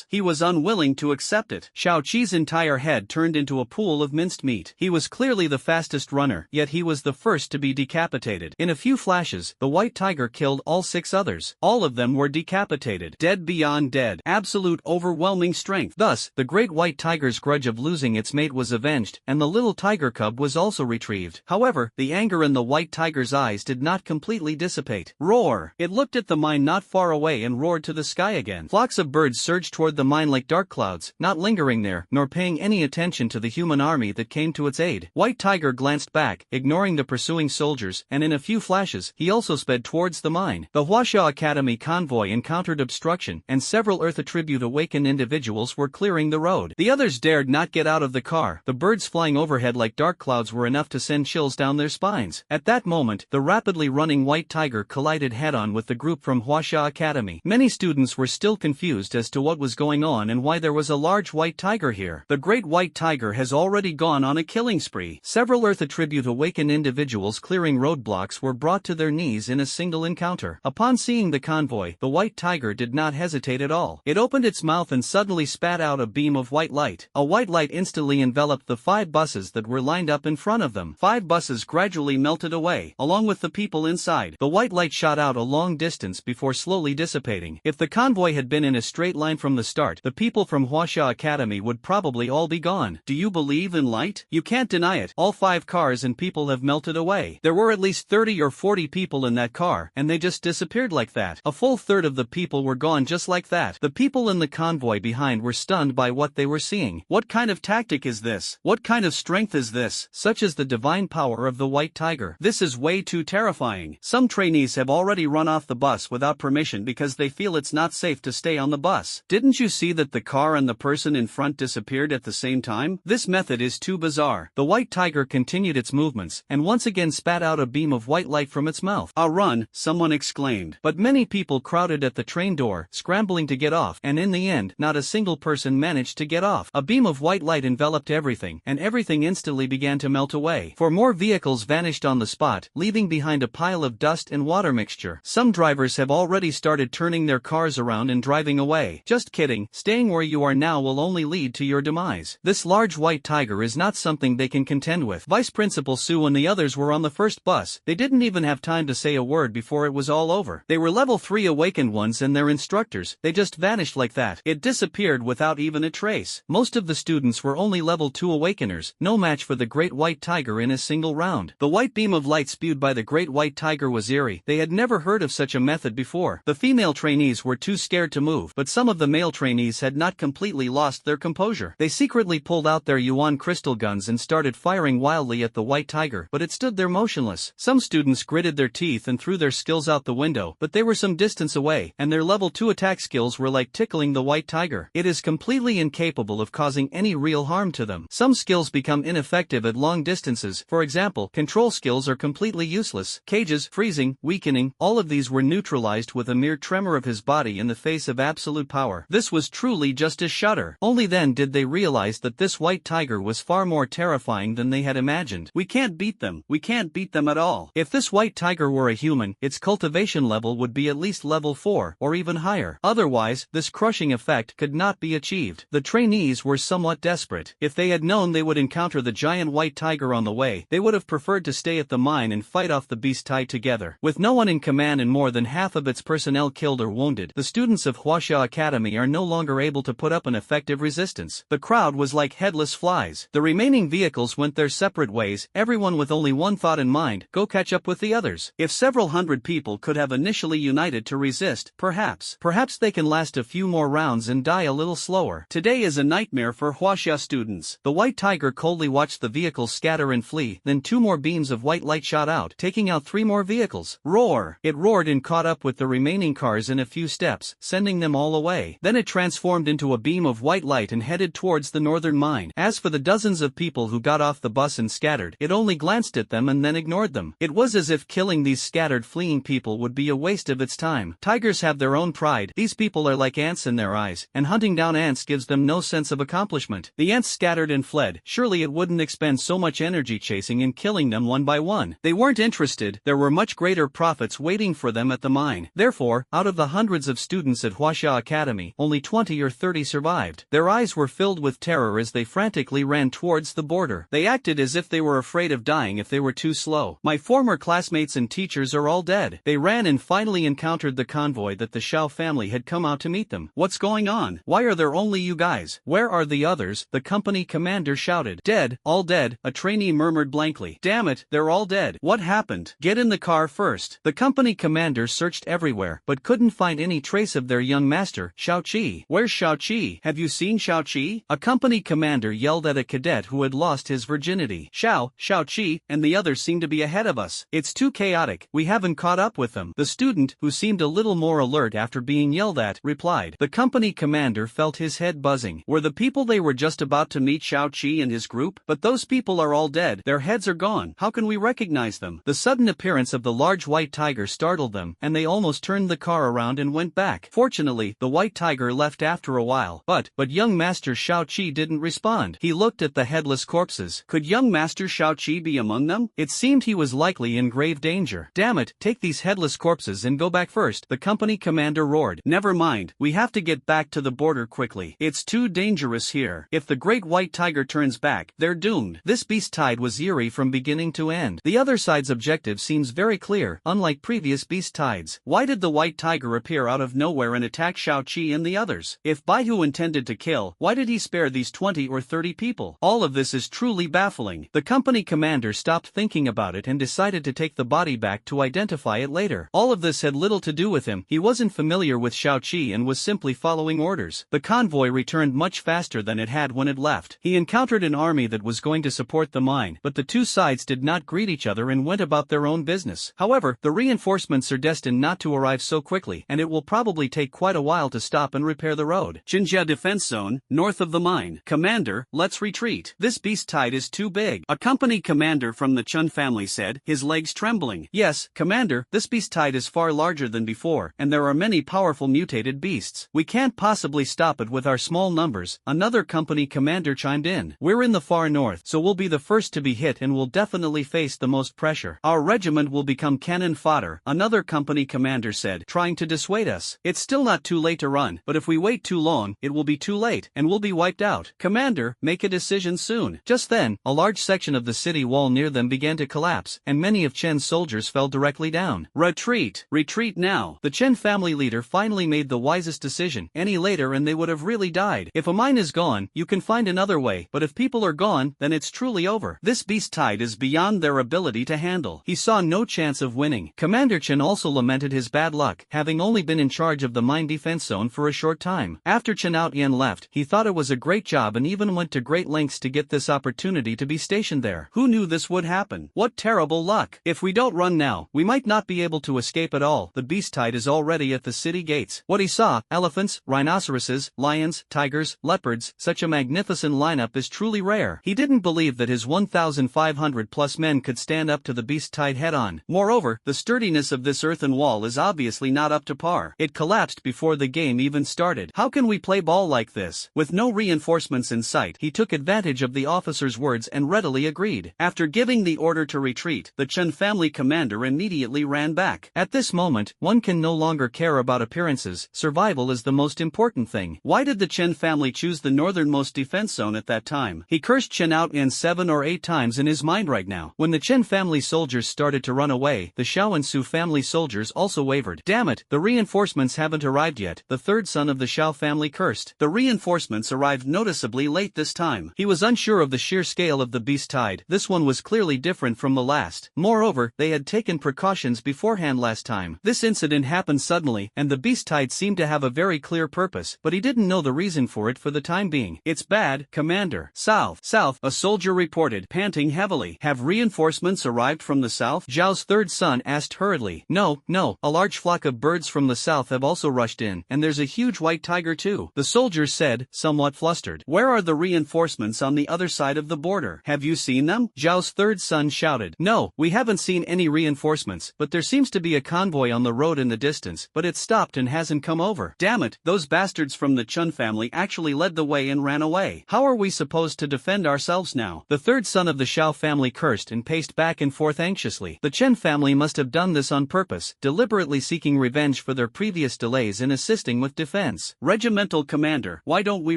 He was unwilling to accept it. Xiao-Qi's entire head turned into a pool of minced meat. He was clearly the fastest runner, yet he was the first to be decapitated. In a few flashes, the white tiger killed all 6 others. All of them were decapitated. Dead beyond dead. Absolute overwhelming strength. Thus, the great white tiger's grudge of losing its mate was avenged, and the little tiger cub was also retrieved. However, the anger in the white tiger's eyes did not completely dissipate. Roar! It looked at the mine not far away and roared to the sky again. Flocks of birds surged toward the mine like dark clouds, not lingering there, nor paying any attention to the human army that came to its aid. White Tiger glanced back, ignoring the pursuing soldiers, and in a few flashes, he also sped towards the mine. The Huaxia Academy convoy encountered obstruction, and several Earth Attribute awakened individuals were clearing the road. The others dared not get out of the car. The birds flying overhead like dark clouds were enough to send chills down their spines. At that moment, the rapidly running White Tiger collided head-on with the group from Huaxia Academy. Many students were still confused as to what was going on and why there was a large white tiger here. The great white tiger has already gone on a killing spree. Several Earth Attribute awakened individuals clearing roadblocks were brought to their knees in a single encounter. Upon seeing the convoy, the white tiger did not hesitate at all. It opened its mouth and suddenly spat out a beam of white light. A white light instantly enveloped the 5 buses that were lined up in front of them. 5 buses gradually melted away, along with the people inside. The white light shot out a long distance before slowly dissipating. If the convoy had been in a straight line from the start, the people from Huaxia Academy would probably all be gone. Do you believe in light? You can't deny it. All 5 cars and people have melted away. There were at least 30 or 40 people in that car, and they just disappeared like that. A full third of the people were gone just like that. The people in the convoy behind were stunned by what they were seeing. What kind of tactic is this? What kind of strength is this? Such is the divine power of the white tiger. This is way too terrifying. Some trainees have already run off the bus without permission because they feel it's not safe to stay on the bus. Didn't you see that the car and the person in front disappeared at the same time? This method is too bizarre. The white tiger continued its movements, and once again spat out a beam of white light from its mouth. "A run," someone exclaimed. But many people crowded at the train door, scrambling to get off, and in the end, not a single person managed to get off. A beam of white light enveloped everything, and everything instantly began to melt away. For more vehicles vanished on the spot, leaving behind a pile of dust and water mixture. Some drivers have already started turning their cars around and driving away. Just kidding, staying where you are now will only lead to your demise. This large white tiger is not something they can contend with. Vice Principal Su and the others were on the first bus. They didn't even have time to say a word before it was all over. They were level 3 awakened ones and their instructors. They just vanished like that. It disappeared without even a trace. Most of the students were only level 2 awakeners, no match for the great white tiger in a single round. The white beam of light spewed by the great white tiger was eerie. They had never heard of such a method before. The female trainees were too scared to move, but some of the male trainees had not completely lost their composure. They secretly pulled out their yuan crystal guns and started firing wildly at the white tiger, but it stood there motionless. Some students gritted their teeth and threw their skills out the window, but they were some distance away, and their level 2 attack skills were like tickling the white tiger. It is completely incapable of causing any real harm to them. Some skills become ineffective at long distances. For example, control skills are completely useless. Cages, freezing, weakening, all of these were neutralized with a mere tremor of his body in the face of absolute power. This was truly just a shudder. Only then did they realize that this white tiger was far more terrifying than they had imagined. We can't beat them. We can't beat them at all. If this white tiger were a human, its cultivation level would be at least level 4, or even higher. Otherwise, this crushing effect could not be achieved. The trainees were somewhat desperate. If they had known they would encounter the giant white tiger on the way, they would have preferred to stay at the mine and fight off the beast beast tied together. With no one in command and more than half of its personnel killed or wounded, the students of Huaxia Academy are no longer able to put up an effective resistance. The crowd was like headless flies. The remaining vehicles went their separate ways, everyone with only one thought in mind: go catch up with the others. If several hundred people could have initially united to resist, perhaps they can last a few more rounds and die a little slower. Today is a nightmare for Huaxia students. The white tiger coldly watched the vehicles scatter and flee, then two more beams of white light shot out, taking out three more vehicles. Roar! It roared and caught up with the remaining cars in a few steps, sending them all away. Then it transformed into a beam of white light and headed towards the northern mine. As for the dozens of people who got off the bus and scattered, it only glanced at them and then ignored them. It was as if killing these scattered fleeing people would be a waste of its time. Tigers have their own pride. These people are like ants in their eyes, and hunting down ants gives them no sense of accomplishment. The ants scattered and fled. Surely it wouldn't expend so much energy chasing and killing them one by one. They weren't interested. There were much greater profits waiting for them at the mine. Therefore, out of the hundreds of students at Huaxia Academy, only 20 or 30 survived. Their eyes were filled with terror as they frantically ran towards the border. They acted as if they were afraid of dying if they were too slow. My former classmates and teachers are all dead. They ran and finally encountered the convoy that the Shao family had come out to meet them. What's going on? Why are there only you guys? Where are the others? The company commander shouted. Dead, all dead, a trainee murmured blankly. Damn it, they're all dead. What happened? Get in the car first. The company commander searched everywhere, but couldn't find any trace of their young master, Shaoqi. Where's Shaoqi? Have you seen Shaoqi? A company commander yelled at a cadet who had lost his virginity. Shaoqi, and the others seem to be ahead of us. It's too chaotic. We haven't caught up with them. The student, who seemed a little more alert after being yelled at, replied. The company commander felt his head buzzing. Were the people they were just about to meet Shaoqi and his group? But those people are all dead. Their heads are gone. How can we recognize them? The sudden appearance of the large white tiger startled them, and they almost turned the car around and went back. Fortunately, the white tiger left after a while. But young Master Shaoqi didn't respond. He looked at the headless corpses. Could young Master Shaoqi be among them? It seemed he was likely in grave danger. Damn it, take these headless corpses and go back first, the company commander roared. Never mind, we have to get back to the border quickly. It's too dangerous here. If the great white tiger turns back, they're doomed. This beast tide was eerie from beginning to end. The other side's objective seems very clear, unlike previous beast tides. Why did the white tiger appear out of nowhere and attack Shaoqi and the others? If Baihu intended to kill, why did he spare these 20 or 30 people? All of this is truly baffling. The company commander stopped thinking about it and decided to take the body back to identify it later. All of this had little to do with him. He wasn't familiar with Shaoqi and was simply following orders. The convoy returned much faster than it had when it left. He encountered an army that was going to support the mine, but the two sides did not greet each other and went about their own business. However, the reinforcements are destined not to arrive so quickly, and it will probably take quite a while to stop and repair the road. Jinjia Defense Zone, north of the mine. Commander, let's retreat. This beast tide is too big. A company commander from the Chun family said, his legs trembling. Yes, Commander, this beast tide is far larger than before, and there are many powerful mutated beasts. We can't possibly stop it with our small numbers, another company commander chimed in. We're in the far north, so we'll be the first to be hit and will definitely face the most pressure. Our regiment will become cannon fodder, another company commander said, trying to dissuade us. It's still not too late to run, but if we wait too long, it will be too late, and we'll be wiped out. Commander, make a decision soon. Just then, a large section of the city wall near them began to collapse, and many of Chen's soldiers fell directly down. Retreat! Retreat now! The Chen family leader finally made the wisest decision. Any later and they would have really died. If a mine is gone, you can find another way, but if people are gone, then it's truly over. This beast tide is beyond their ability to handle. He saw no chance of winning. Commander Chen also lamented his bad luck, having only been in charge of the mine defense zone for a short time. After Chen Outyan left, he thought it was a great job and even went to great lengths to get this opportunity to be stationed there. Who knew this would happen? What terrible luck! If we don't run now, we might not be able to escape at all. The beast tide is already at the city gates. What he saw, elephants, rhinoceroses, lions, tigers, leopards, such a magnificent lineup is truly rare. He didn't believe that his 1,500 plus men could stand up to the beast tide head-on. Moreover, the sturdiness of this earthen wall is obviously not up to par. It collapsed before the game even started. How can we play ball like this? With no reinforcements in sight, he took advantage of the officer's words and readily agreed. After giving the order to retreat, the Chen family commander immediately ran back. At this moment, one can no longer care about appearances. Survival is the most important thing. Why did the Chen family choose the northernmost defense zone at that time? He cursed Chen Outyan 7 or 8 times in his mind right now. When the Chen family soldiers started started to run away. The Xiao and Su family soldiers also wavered. Damn it, the reinforcements haven't arrived yet, the third son of the Xiao family cursed. The reinforcements arrived noticeably late this time. He was unsure of the sheer scale of the beast tide. This one was clearly different from the last. Moreover, they had taken precautions beforehand last time. This incident happened suddenly, and the beast tide seemed to have a very clear purpose, but he didn't know the reason for it for the time being. It's bad, Commander. South, a soldier reported, panting heavily. Have reinforcements arrived from the south? Zhao's third son asked hurriedly. No, a large flock of birds from the south have also rushed in, and there's a huge white tiger too, the soldier said, somewhat flustered. Where are the reinforcements on the other side of the border? Have you seen them? Zhao's third son shouted. No, we haven't seen any reinforcements, but there seems to be a convoy on the road in the distance, but it's stopped and hasn't come over. Damn it, those bastards from the Chun family actually led the way and ran away. How are we supposed to defend ourselves now? The third son of the Xiao family cursed and paced back and forth anxiously. The Chen family must have done this on purpose, deliberately seeking revenge for their previous delays in assisting with defense. Regimental commander, why don't we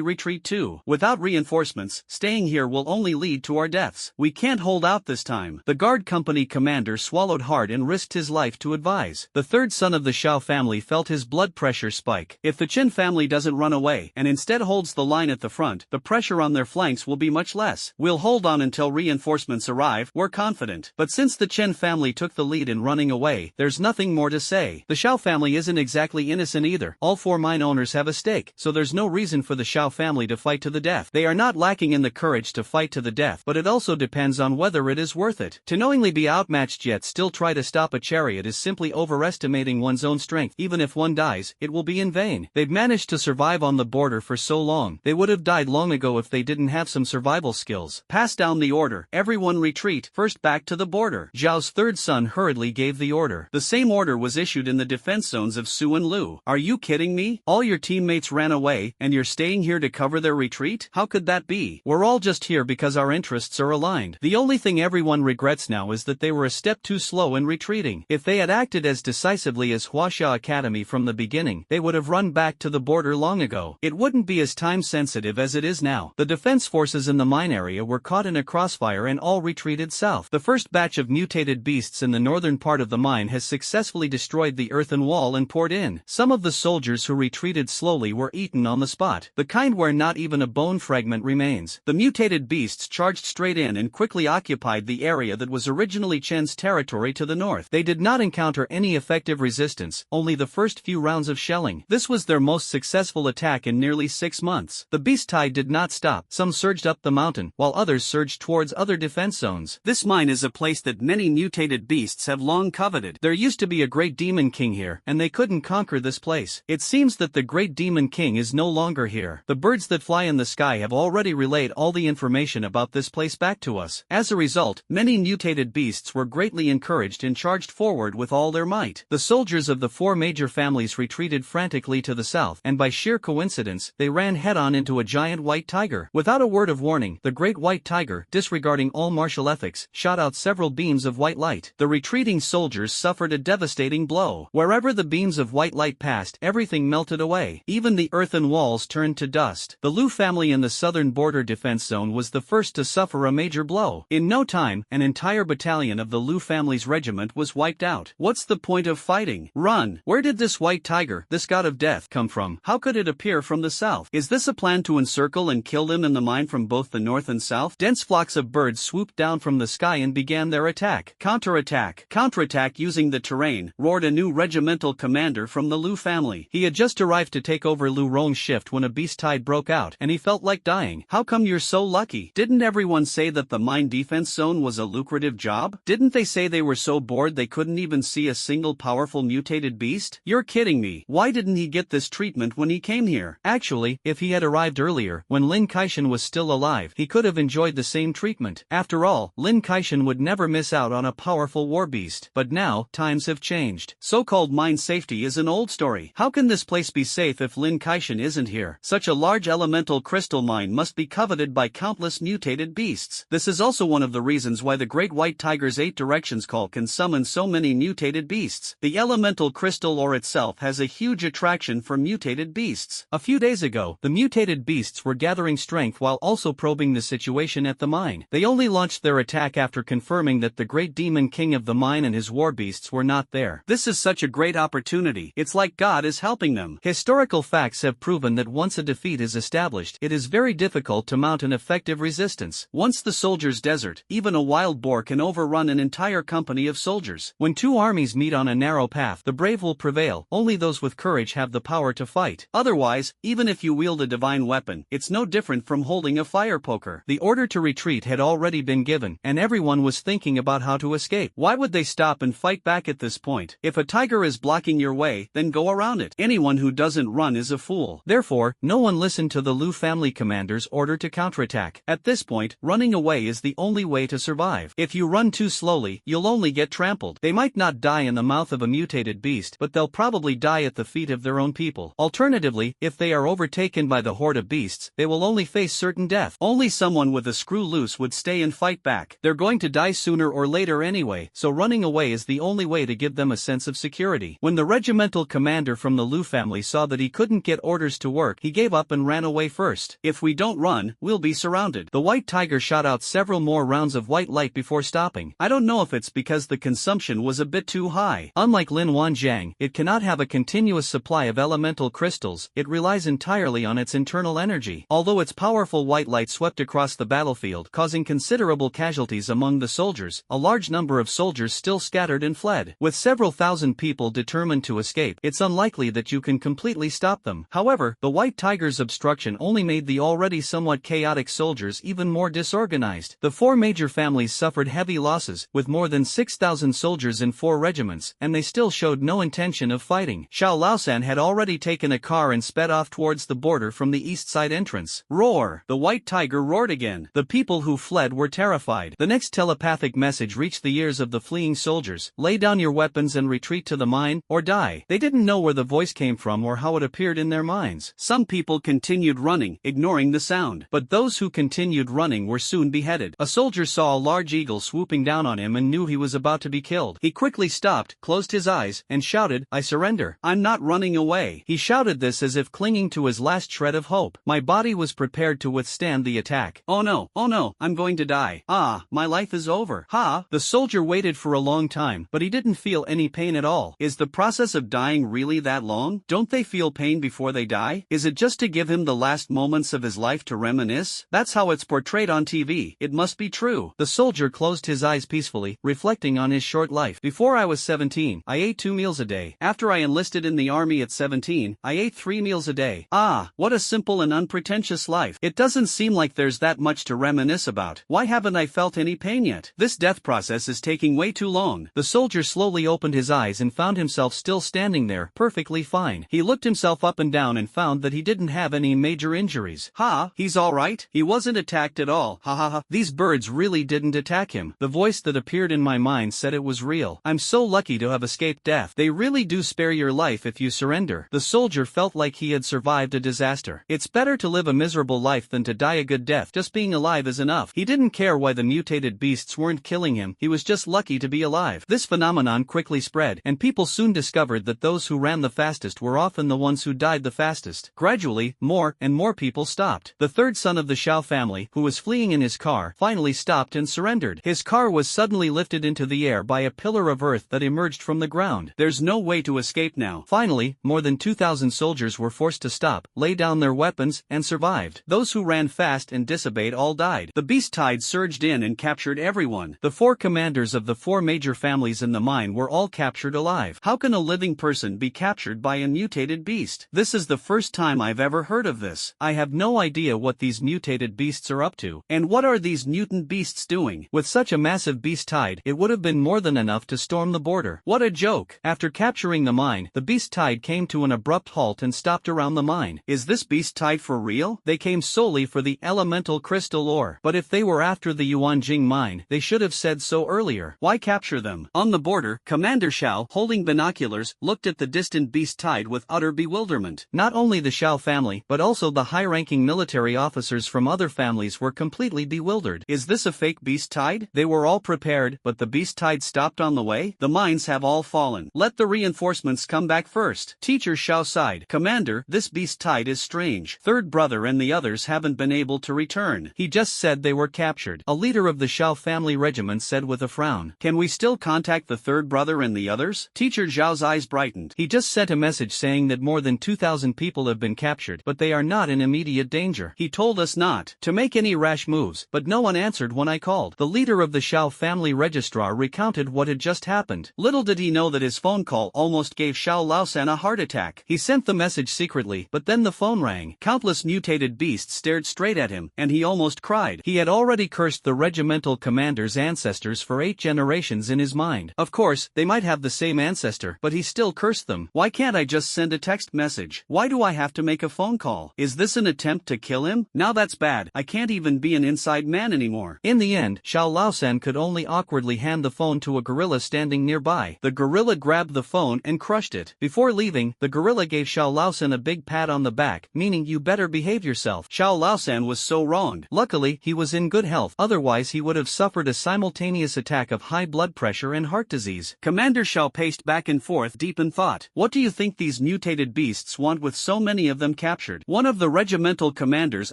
retreat too? Without reinforcements, staying here will only lead to our deaths. We can't hold out this time. The guard company commander swallowed hard and risked his life to advise. The third son of the Xiao family felt his blood pressure spike. If the Chen family doesn't run away, and instead holds the line at the front, the pressure on their flanks will be much less. We'll hold on until reinforcements arrive, we're confident. But since the Chen family took the lead in running away, there's nothing more to say. The Xiao family isn't exactly innocent either. All 4 mine owners have a stake, so there's no reason for the Xiao family to fight to the death. They are not lacking in the courage to fight to the death, but it also depends on whether it is worth it. To knowingly be outmatched yet still try to stop a chariot is simply overestimating one's own strength. Even if one dies, it will be in vain. They've managed to survive on the border for so long. They would have died long ago if they didn't have some survival skills. Pass down the order. Everyone retreat. First back to the border. Zhao's third son hurriedly gave the order. The same order was issued in the defense zones of Su and Lu. Are you kidding me? All your teammates ran away, and you're staying here to cover their retreat? How could that be? We're all just here because our interests are aligned. The only thing everyone regrets now is that they were a step too slow in retreating. If they had acted as decisively as Huaxia Academy from the beginning, they would have run back to the border long ago. It wouldn't be as time-sensitive as it is now. The defense forces in the mine area were caught in a crossfire and all retreated south. The first batch of mutated beasts in the northern part of the mine has successfully destroyed the earthen wall and poured in. Some of the soldiers who retreated slowly were eaten on the spot, the kind where not even a bone fragment remains. The mutated beasts charged straight in and quickly occupied the area that was originally Chen's territory to the north. They did not encounter any effective resistance, only the first few rounds of shelling. This was their most successful attack in nearly 6 months. The beast tide did not stop. Some surged up the mountain, while others surged towards other defense zones. This mine is a place that many mutated beasts have long coveted. There used to be a great demon king here, and they couldn't conquer this place. It seems that the great demon king is no longer here. The birds that fly in the sky have already relayed all the information about this place back to us. As a result, many mutated beasts were greatly encouraged and charged forward with all their might. The soldiers of the 4 major families retreated frantically to the south, and by sheer coincidence, they ran head-on into a giant white tiger. Without a word of warning, the great white tiger, disregarding all martial ethics, shot out several beams of white light. The retreating soldiers suffered a devastating blow. Wherever the beams of white light passed, everything melted away. Even the earthen walls turned to dust. The Lu family in the southern border defense zone was the first to suffer a major blow. In no time, an entire battalion of the Lu family's regiment was wiped out. What's the point of fighting? Run! Where did this white tiger, this god of death, come from? How could it appear from the south? Is this a plan to encircle and kill them in the mine from both the north and south? Dense flocks of birds swooped down from the sky and began their attack. Counterattack! Counterattack using the terrain, roared a new regimental commander from the Lu family. He had just arrived to take over Lu Rong's shift when a beast tide broke out, and he felt like dying. How come you're so lucky? Didn't everyone say that the mine defense zone was a lucrative job? Didn't they say they were so bored they couldn't even see a single powerful mutated beast? You're kidding me. Why didn't he get this treatment when he came here? Actually, if he had arrived earlier, when Lin Kaishan was still alive, he could have enjoyed the same treatment. After all, Lin Kaishan would never miss out on a powerful war beast. But now, times have changed. So-called mine safety is an old story. How can this place be safe if Lin Kaishan isn't here? Such a large elemental crystal mine must be coveted by countless mutated beasts. This is also one of the reasons why the Great White Tiger's 8 Directions call can summon so many mutated beasts. The elemental crystal ore itself has a huge attraction for mutated beasts. A few days ago, the mutated beasts were gathering strength while also probing the situation at the mine. They only launched their attack after confirming that the Great great demon king of the mine and his war beasts were not there. This is such a great opportunity. It's like God is helping them. Historical facts have proven that once a defeat is established, it is very difficult to mount an effective resistance. Once the soldiers desert, even a wild boar can overrun an entire company of soldiers. When two armies meet on a narrow path, the brave will prevail. Only those with courage have the power to fight. Otherwise, even if you wield a divine weapon, it's no different from holding a fire poker. The order to retreat had already been given, and everyone was thinking about how to escape. Why would they stop and fight back at this point? If a tiger is blocking your way, then go around it. Anyone who doesn't run is a fool. Therefore, no one listened to the Lu family commander's order to counterattack. At this point, running away is the only way to survive. If you run too slowly, you'll only get trampled. They might not die in the mouth of a mutated beast, but they'll probably die at the feet of their own people. Alternatively, if they are overtaken by the horde of beasts, they will only face certain death. Only someone with a screw loose would stay and fight back. They're going to die sooner or later anyway, so running away is the only way to give them a sense of security. When the regimental commander from the Lu family saw that he couldn't get orders to work, he gave up and ran away first. If we don't run, we'll be surrounded. The white tiger shot out several more rounds of white light before stopping. I don't know if it's because the consumption was a bit too high. Unlike Lin Wanjiang, it cannot have a continuous supply of elemental crystals. It relies entirely on its internal energy. Although its powerful white light swept across the battlefield, causing considerable casualties among the soldiers, a large number of soldiers still scattered and fled. With several thousand people determined to escape, it's unlikely that you can completely stop them. However, the white tiger's obstruction only made the already somewhat chaotic soldiers even more disorganized. The four major families suffered heavy losses, with more than 6,000 soldiers in 4 regiments, and they still showed no intention of fighting. Xiao Laosan had already taken a car and sped off towards the border from the east side entrance. Roar! The white tiger roared again. The people who fled were terrified. The next telepathic message reached the ears of the fleeing soldiers: lay down your weapons and retreat to the mine, or die. They didn't know where the voice came from or how it appeared in their minds. Some people continued running, ignoring the sound. But those who continued running were soon beheaded. A soldier saw a large eagle swooping down on him and knew he was about to be killed. He quickly stopped, closed his eyes, and shouted, "I surrender. I'm not running away." He shouted this as if clinging to his last shred of hope. My body was prepared to withstand the attack. Oh no, I'm going to die. Ah, my life is over. Ha! The soldier waited for a long time, but he didn't feel any pain at all. Is the process of dying really that long? Don't they feel pain before they die? Is it just to give him the last moments of his life to reminisce? That's how it's portrayed on TV. It must be true. The soldier closed his eyes peacefully, reflecting on his short life. Before I was 17, I ate 2 meals a day. After I enlisted in the army at 17, I ate 3 meals a day. Ah, what a simple and unpretentious life. It doesn't seem like there's that much to reminisce about. Why haven't I felt any pain yet? This death process is taking way too long. The soldier slowly opened his eyes and found himself still standing there, perfectly fine. He looked himself up and down and found that he didn't have any major injuries. Ha, he's alright. He wasn't attacked at all. Ha ha ha. These birds really didn't attack him. The voice that appeared in my mind said it was real. I'm so lucky to have escaped death. They really do spare your life if you surrender. The soldier felt like he had survived a disaster. It's better to live a miserable life than to die a good death. Just being alive is enough. He didn't care why the mutated beasts weren't killing him. He was just lucky to be alive. This phenomenon quickly spread, and people soon discovered that those who ran the fastest were often the ones who died the fastest. Gradually, more and more people stopped. The third son of the Xiao family, who was fleeing in his car, finally stopped and surrendered. His car was suddenly lifted into the air by a pillar of earth that emerged from the ground. There's no way to escape now. Finally, more than 2,000 soldiers were forced to stop, lay down their weapons, and survived. Those who ran fast and disobeyed all died. The beast tide surged in and captured everyone. The 4 commanders of the 4 major families in the mine were all captured alive. How can a living person be captured by a mutated beast? This is the first time I've ever heard of this. I have no idea what these mutated beasts are up to. And what are these mutant beasts doing? With such a massive beast tide, it would have been more than enough to storm the border. What a joke! After capturing the mine, the beast tide came to an abrupt halt and stopped around the mine. Is this beast tide for real? They came solely for the elemental crystal ore. But if they were after the Yuanjing mine, they should have said so earlier. Why capture them? On the border, Commander Xiao, holding binoculars, looked at the distant beast tide with utter bewilderment. Not only the Xiao family, but also the high-ranking military officers from other families were completely bewildered. Is this a fake beast tide? They were all prepared, but the beast tide stopped on the way? The mines have all fallen. Let the reinforcements come back first. Teacher Xiao sighed. Commander, this beast tide is strange. Third brother and the others haven't been able to return. He just said they were captured. A leader of the Xiao family regiment said said with a frown. Can we still contact the third brother and the others? Teacher Zhao's eyes brightened. He just sent a message saying that more than 2,000 people have been captured, but they are not in immediate danger. He told us not to make any rash moves, but no one answered when I called. The leader of the Xiao family registrar recounted what had just happened. Little did he know that his phone call almost gave Xiao Laosan a heart attack. He sent the message secretly, but then the phone rang. Countless mutated beasts stared straight at him, and he almost cried. He had already cursed the regimental commander's ancestors for 8 generations in his mind. Of course, they might have the same ancestor, but he still cursed them. Why can't I just send a text message? Why do I have to make a phone call? Is this an attempt to kill him? Now that's bad. I can't even be an inside man anymore. In the end, Xiao Laosan could only awkwardly hand the phone to a gorilla standing nearby. The gorilla grabbed the phone and crushed it. Before leaving, the gorilla gave Xiao Laosan a big pat on the back, meaning you better behave yourself. Xiao Laosan was so wronged. Luckily, he was in good health, otherwise he would have suffered a simultaneous attack of high blood pressure and heart disease. Commander Xiao paced back and forth deep in thought. What do you think these mutated beasts want with so many of them captured? One of the regimental commanders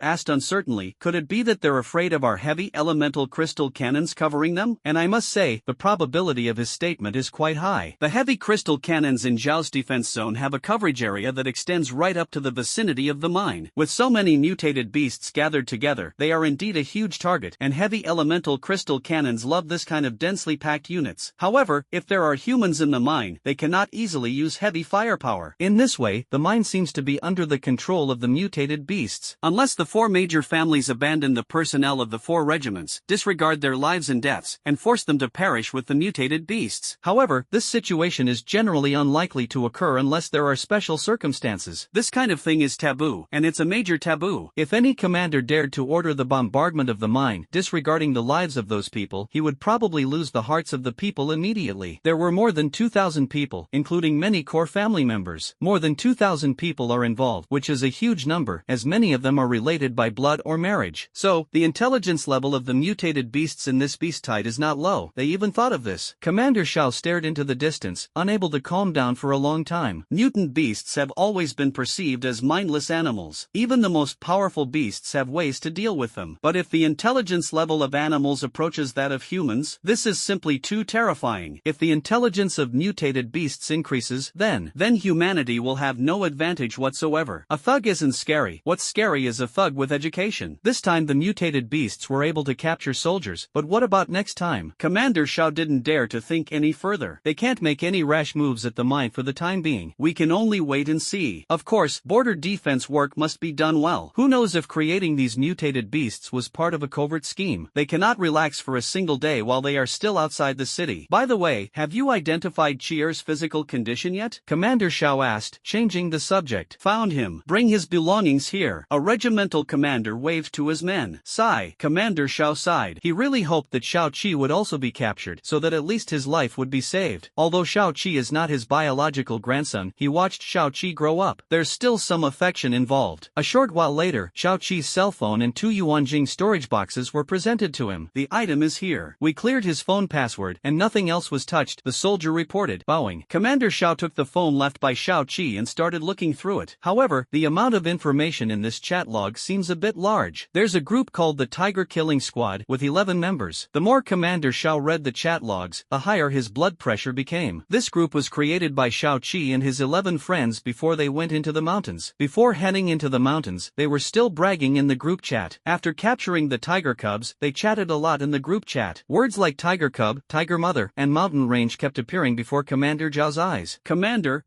asked uncertainly, could it be that they're afraid of our heavy elemental crystal cannons covering them? And I must say, the probability of his statement is quite high. The heavy crystal cannons in Zhao's defense zone have a coverage area that extends right up to the vicinity of the mine. With so many mutated beasts gathered together, they are indeed a huge target, and heavy elemental crystal cannons love this kind of densely packed units. However, if there are humans in the mine, they cannot easily use heavy firepower. In this way, the mine seems to be under the control of the mutated beasts. Unless the 4 major families abandon the personnel of the 4 regiments, disregard their lives and deaths, and force them to perish with the mutated beasts. However, this situation is generally unlikely to occur unless there are special circumstances. This kind of thing is taboo, and it's a major taboo. If any commander dared to order the bombardment of the mine, disregarding the lives of those people, he would probably lose the hearts of the people immediately. There were more than 2,000 people, including many core family members. More than 2,000 people are involved, which is a huge number, as many of them are related by blood or marriage. So, the intelligence level of the mutated beasts in this beast tide is not low. They even thought of this. Commander Xiao stared into the distance, unable to calm down for a long time. Mutant beasts have always been perceived as mindless animals. Even the most powerful beasts have ways to deal with them. But if the intelligence level of animals approaches that of humans, this is simply too terrifying. If the intelligence of mutated beasts increases, then humanity will have no advantage whatsoever. A thug isn't scary. What's scary is a thug with education. This time the mutated beasts were able to capture soldiers, but what about next time? Commander Xiao didn't dare to think any further. They can't make any rash moves at the mine for the time being. We can only wait and see. Of course, border defense work must be done well. Who knows if creating these mutated beasts was part of a covert scheme? They cannot relax for a single day while they are still outside the city. By the way, have you identified Chier's physical condition yet? Commander Xiao asked, changing the subject. Found him. Bring his belongings here. A regimental commander waved to his men. Sigh. Commander Xiao sighed. He really hoped that Xiao Qi would also be captured, so that at least his life would be saved. Although Xiao Qi is not his biological grandson, he watched Xiao Qi grow up. There's still some affection involved. A short while later, Xiao Qi's cell phone and 2 Yuanjing storage boxes were presented to him. The item is here. We cleared his phone password, and nothing else was touched, the soldier reported, bowing. Commander Xiao took the phone left by Xiao Qi and started looking through it. However, the amount of information in this chat log seems a bit large. There's a group called the Tiger Killing Squad, with 11 members. The more Commander Xiao read the chat logs, the higher his blood pressure became. This group was created by Xiao Qi and his 11 friends before they went into the mountains. Before heading into the mountains, they were still bragging in the group chat. After capturing the tiger cubs, they chatted a lot in the group chat. Words like tiger cub, tiger mother, and mountain range kept appearing before Commander Zhao's eyes. Commander,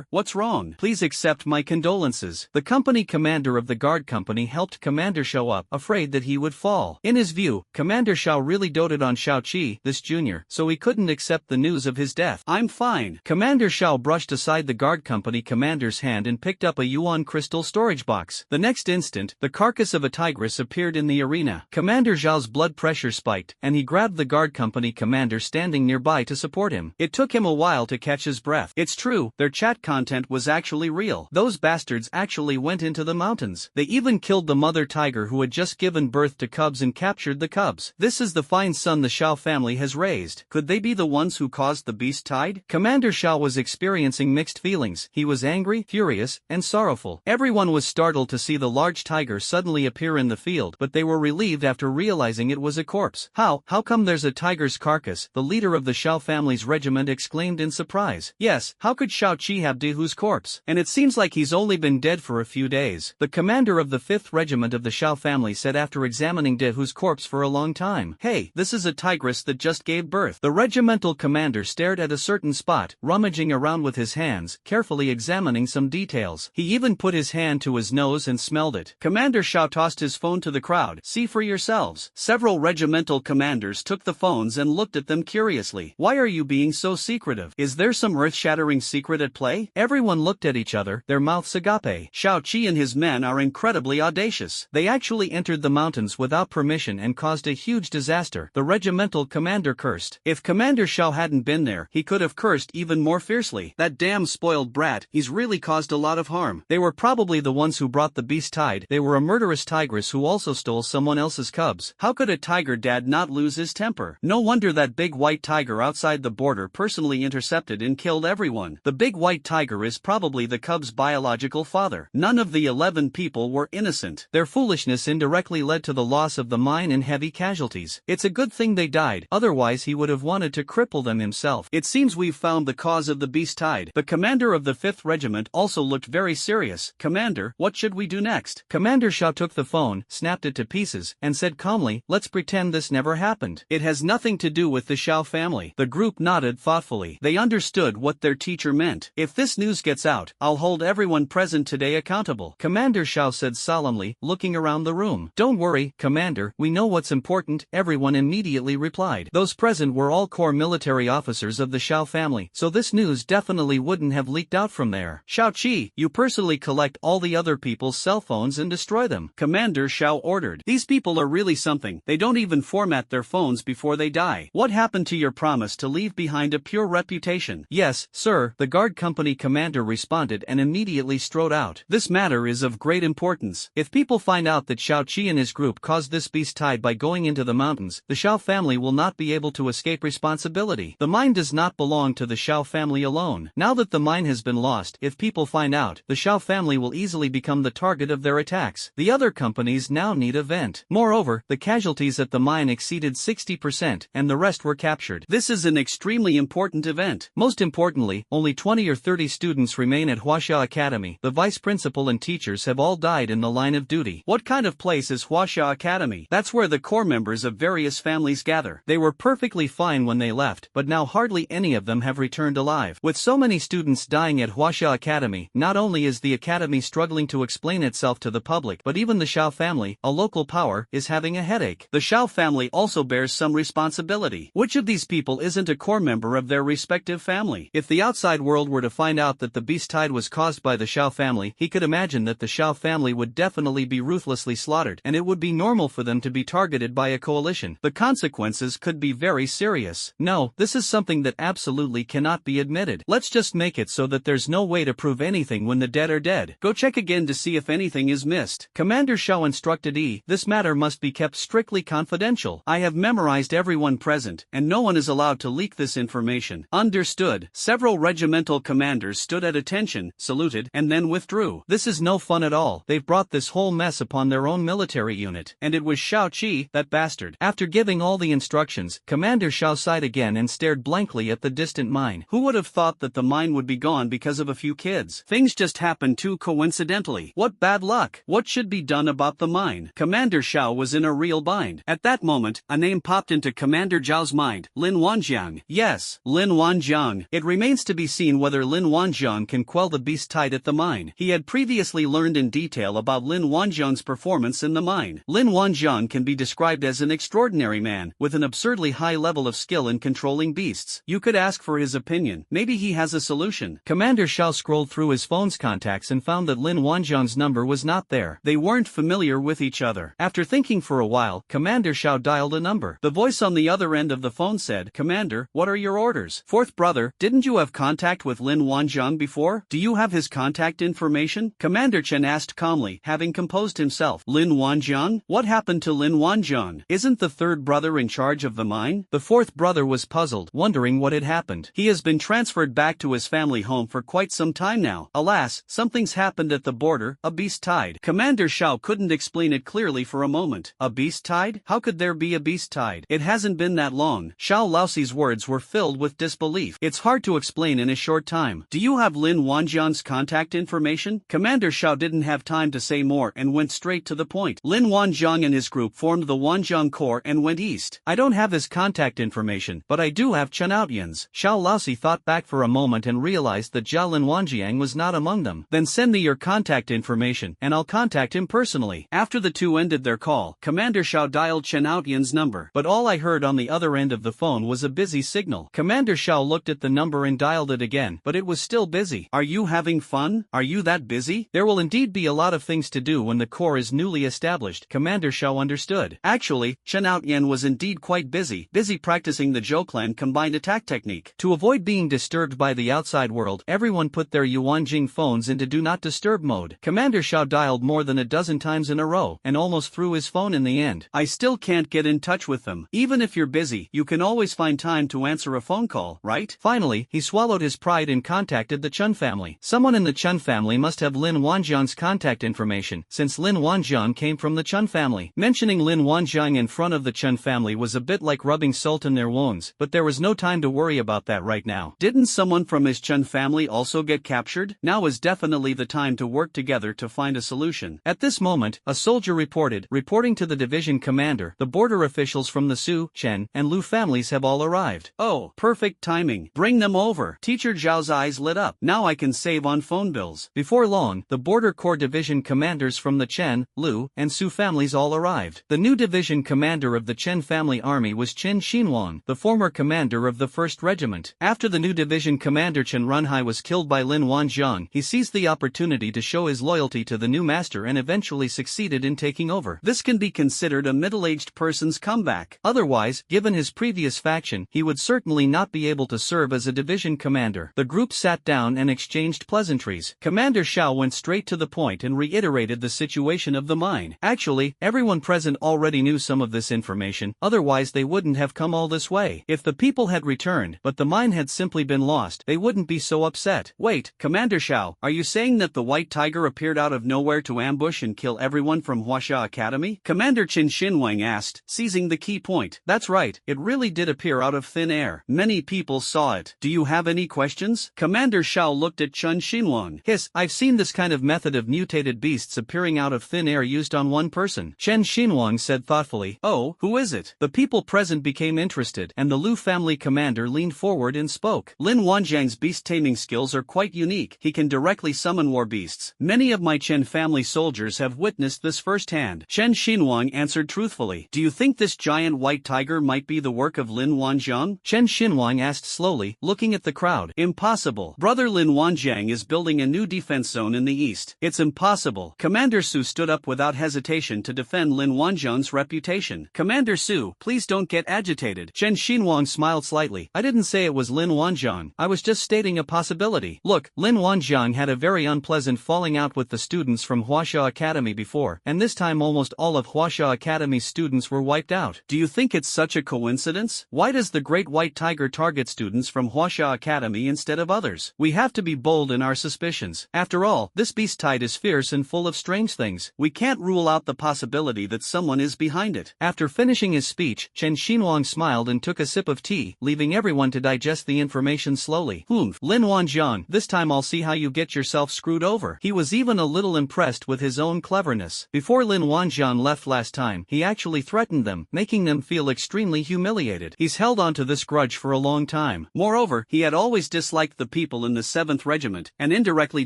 what's wrong? Please accept my condolences. The company commander of the guard company helped Commander Xiao up, afraid that he would fall. In his view, Commander Xiao really doted on Xiao Qi, this junior, so he couldn't accept the news of his death. I'm fine. Commander Xiao brushed aside the guard company commander's hand and picked up a yuan crystal storage box. The next instant, the carcass of a tigress appeared in the arena. Commander Zhao's blood pressure spiked, and he grabbed the guard company commander standing nearby to support him. It took him a while to catch his breath. It's true, their chat content was actually real. Those bastards actually went into the mountains. They even killed the mother tiger who had just given birth to cubs and captured the cubs. This is the fine son the Xiao family has raised. Could they be the ones who caused the beast tide? Commander Xiao was experiencing mixed feelings. He was angry, furious, and sorrowful. Everyone was startled to see the large tiger suddenly appear in the field, but they were relieved after realizing it was a corpse. How come there's a tiger's carcass?" the leader of the Shao family's regiment exclaimed in surprise. "Yes, how could Shao Qi have Dehu's corpse? And it seems like he's only been dead for a few days," the commander of the 5th Regiment of the Shao family said after examining Dehu's corpse for a long time. "Hey, this is a tigress that just gave birth." The regimental commander stared at a certain spot, rummaging around with his hands, carefully examining some details. He even put his hand to his nose and smelled it. Commander Shao tossed his phone to the crowd. "See for yourselves." Several regimental commanders took the phones and looked at them curiously. "Why are you being so secretive? Is there some earth-shattering secret at play?" Everyone looked at each other, their mouths agape. Shao Qi and his men are incredibly audacious. They actually entered the mountains without permission and caused a huge disaster, the regimental commander cursed. If Commander Shao hadn't been there, he could have cursed even more fiercely. "That damn spoiled brat, he's really caused a lot of harm. They were probably the ones who brought the beast tide. They were a murderous tigress who also stole someone else's cubs. How could a tiger dad not lose his temper? No wonder that big white tiger outside the border personally intercepted and killed everyone. The big white tiger is probably the cub's biological father." None of the 11 people were innocent. Their foolishness indirectly led to the loss of the mine and heavy casualties. It's a good thing they died, otherwise he would have wanted to cripple them himself. "It seems we've found the cause of the beast tide." The commander of the 5th Regiment also looked very serious. "Commander, what should we do next?" Commander Shao took the phone, snapped it to pieces, and said calmly, "Let's pretend this never happened. It has nothing to do with the Shao family." The group nodded thoughtfully. They understood what their teacher meant. "If this news gets out, I'll hold everyone present today accountable," Commander Shao said solemnly, looking around the room. "Don't worry, Commander, we know what's important," everyone immediately replied. Those present were all core military officers of the Shao family, so this news definitely wouldn't have leaked out from there. "Shao Qi, you personally collect all the other people's cell phones and destroy them," Commander Shao ordered. "These people are really something. They don't even format their phones before they die. What happened to your promise to leave behind a pure reputation?" "Yes, sir," the guard company commander responded and immediately strode out. "This matter is of great importance. If people find out that Shao Qi and his group caused this beast tide by going into the mountains, the Shao family will not be able to escape responsibility. The mine does not belong to the Shao family alone. Now that the mine has been lost, if people find out, the Shao family will easily become the target of their attacks. The other companies now need a vent. Moreover, the casualties at the mine exceeded 60% and the rest were captured. This is an extremely important event. Most importantly, only 20 or 30 students remain at Huaxia Academy. The vice principal and teachers have all died in the line of duty." "What kind of place is Huaxia Academy?" "That's where the core members of various families gather. They were perfectly fine when they left, but now hardly any of them have returned alive. With so many students dying at Huaxia Academy, not only is the academy struggling to explain itself to the public, but even the Shao family, a local power, is having a headache. The Shao family also bears some responsibility. Which of these people isn't a core member of their respective family? If the outside world were to find out that the beast tide was caused by the Shao family, he could imagine that the Shao family would definitely be ruthlessly slaughtered, and it would be normal for them to be targeted by a coalition. The consequences could be very serious. No, this is something that absolutely cannot be admitted. Let's just make it so that there's no way to prove anything when the dead are dead. Go check again to see if anything is missed. Commander Shao instructed this matter must be kept strictly confidential. I have memorized everyone present, and no one is allowed to leak this information. Understood. Several regimental commanders stood at attention, saluted, and then withdrew. This is no fun at all. They've brought this whole mess upon their own military unit, and it was Shao Qi, that bastard. After giving all the instructions, Commander Shao sighed again and stared blankly at the distant mine. Who would have thought that the mine would be gone because of a few kids? Things just happened too coincidentally. What bad luck. What should be done about the mine? Commander Shao was in a real bind. At that moment, a name popped into Commander Zhao's mind. Lin Wanjiang. Yes, Lin Wanjiang. It remains to be seen whether Lin Wanjiang can quell the beast tide at the mine. He had previously learned in detail about Lin Wanjiang's performance in the mine. Lin Wanjiang can be described as an extraordinary man, with an absurdly high level of skill in controlling beasts. You could ask for his opinion. Maybe he has a solution. Commander Shao scrolled through his phone's contacts and found that Lin Wanjiang's number was not there. They weren't familiar with each other. After thinking for a while, Commander Shao dialed a number. The voice on the other end of the phone said, "Commander, what are your orders?" "Fourth brother, didn't you have contact with Lin Wanjiang before? Do you have his contact information?" Commander Chen asked calmly, having composed himself. "Lin Wanjiang? What happened to Lin Wanjiang? Isn't the third brother in charge of the mine?" The fourth brother was puzzled, wondering what had happened. He has been transferred back to his family home for quite some time now. Alas, something's happened at the border, a beast tide. Commander Shao couldn't explain it clearly for a moment. A beast tide? How could there be a beast tide? tide. It hasn't been that long. Xiao Laoxi's words were filled with disbelief. It's hard to explain in a short time. Do you have Lin Wanjiang's contact information? Commander Xiao didn't have time to say more and went straight to the point. Lin Wanjiang and his group formed the Wanjiang Corps and went east. I don't have his contact information, but I do have Chen Outyan's. Xiao Laoxi thought back for a moment and realized that Zhao Lin Wanjiang was not among them. Then send me your contact information, and I'll contact him personally. After the two ended their call, Commander Xiao dialed Chen Outyan's number, but all I heard on the other end of the phone was a busy signal. Commander Xiao looked at the number and dialed it again, but it was still busy. Are you having fun? Are you that busy? There will indeed be a lot of things to do when the Corps is newly established. Commander Xiao understood. Actually, Chen Outyan was indeed quite busy practicing the Zhou clan combined attack technique. To avoid being disturbed by the outside world, everyone put their Yuanjing phones into do not disturb mode. Commander Xiao dialed more than a dozen times in a row, and almost threw his phone in the end. I still can't get in touch with them. Even if you're busy, you can always find time to answer a phone call, right? Finally, he swallowed his pride and contacted the Chen family. Someone in the Chen family must have Lin Wanjiang's contact information, since Lin Wanjiang came from the Chen family. Mentioning Lin Wanjiang in front of the Chen family was a bit like rubbing salt in their wounds, but there was no time to worry about that right now. Didn't someone from his Chen family also get captured? Now is definitely the time to work together to find a solution. At this moment, a soldier reporting to the division commander, the border officials from the Su, Chen, and Lu families have all arrived. Oh, perfect timing. Bring them over. Teacher Zhao's eyes lit up. Now I can save on phone bills. Before long, the border corps division commanders from the Chen, Lu, and Su families all arrived. The new division commander of the Chen family army was Chen Xinhuang, the former commander of the 1st Regiment. After the new division commander Chen Runhai was killed by Lin Wanjiang, he seized the opportunity to show his loyalty to the new master and eventually succeeded in taking over. This can be considered a middle-aged person's comeback. Otherwise, given his previous faction, he would certainly not be able to serve as a division commander. The group sat down and exchanged pleasantries. Commander Xiao went straight to the point and reiterated the situation of the mine. Actually, everyone present already knew some of this information, otherwise they wouldn't have come all this way. If the people had returned, but the mine had simply been lost, they wouldn't be so upset. Wait, Commander Xiao, are you saying that the White Tiger appeared out of nowhere to ambush and kill everyone from Huaxia Academy? Commander Qin Xinwang asked, seizing the key point. That's right, it really did appear out of thin air. Many people saw it. Do you have any questions? Commander Xiao looked at Chen Xinwang. I've seen this kind of method of mutated beasts appearing out of thin air used on one person. Chen Xinwang said thoughtfully. Oh, who is it? The people present became interested, and the Lu family commander leaned forward and spoke. Lin Wanjiang's beast taming skills are quite unique. He can directly summon war beasts. Many of my Chen family soldiers have witnessed this firsthand. Chen Xinwang answered truthfully. Do you think this giant white tiger might be the work of Lin Wanjiang? Chen Xinwang asked slowly, looking at the crowd. Impossible. Brother Lin Wanjiang is building a new defense zone in the east. It's impossible. Commander Su stood up without hesitation to defend Lin Wanjiang's reputation. Commander Su, please don't get agitated. Chen Xinwang smiled slightly. I didn't say it was Lin Wanjiang. I was just stating a possibility. Look, Lin Wanjiang had a very unpleasant falling out with the students from Huaxia Academy before, and this time almost all of Huaxia Academy's students were wiped out. Do you think it's such a coincidence? Why does the Great White Tiger target students from Huaxia Academy instead of others? We have to be bold in our suspicions. After all, this beast tide is fierce and full of strange things. We can't rule out the possibility that someone is behind it. After finishing his speech, Chen Xinhuang smiled and took a sip of tea, leaving everyone to digest the information slowly. Lin Wanjiang, this time I'll see how you get yourself screwed over. He was even a little impressed with his own cleverness. Before Lin Wanjiang left last time, he actually threatened them, making them feel extremely humiliated. He's held on to this grudge for a long time. Moreover, he had always disliked the people in the 7th Regiment, and indirectly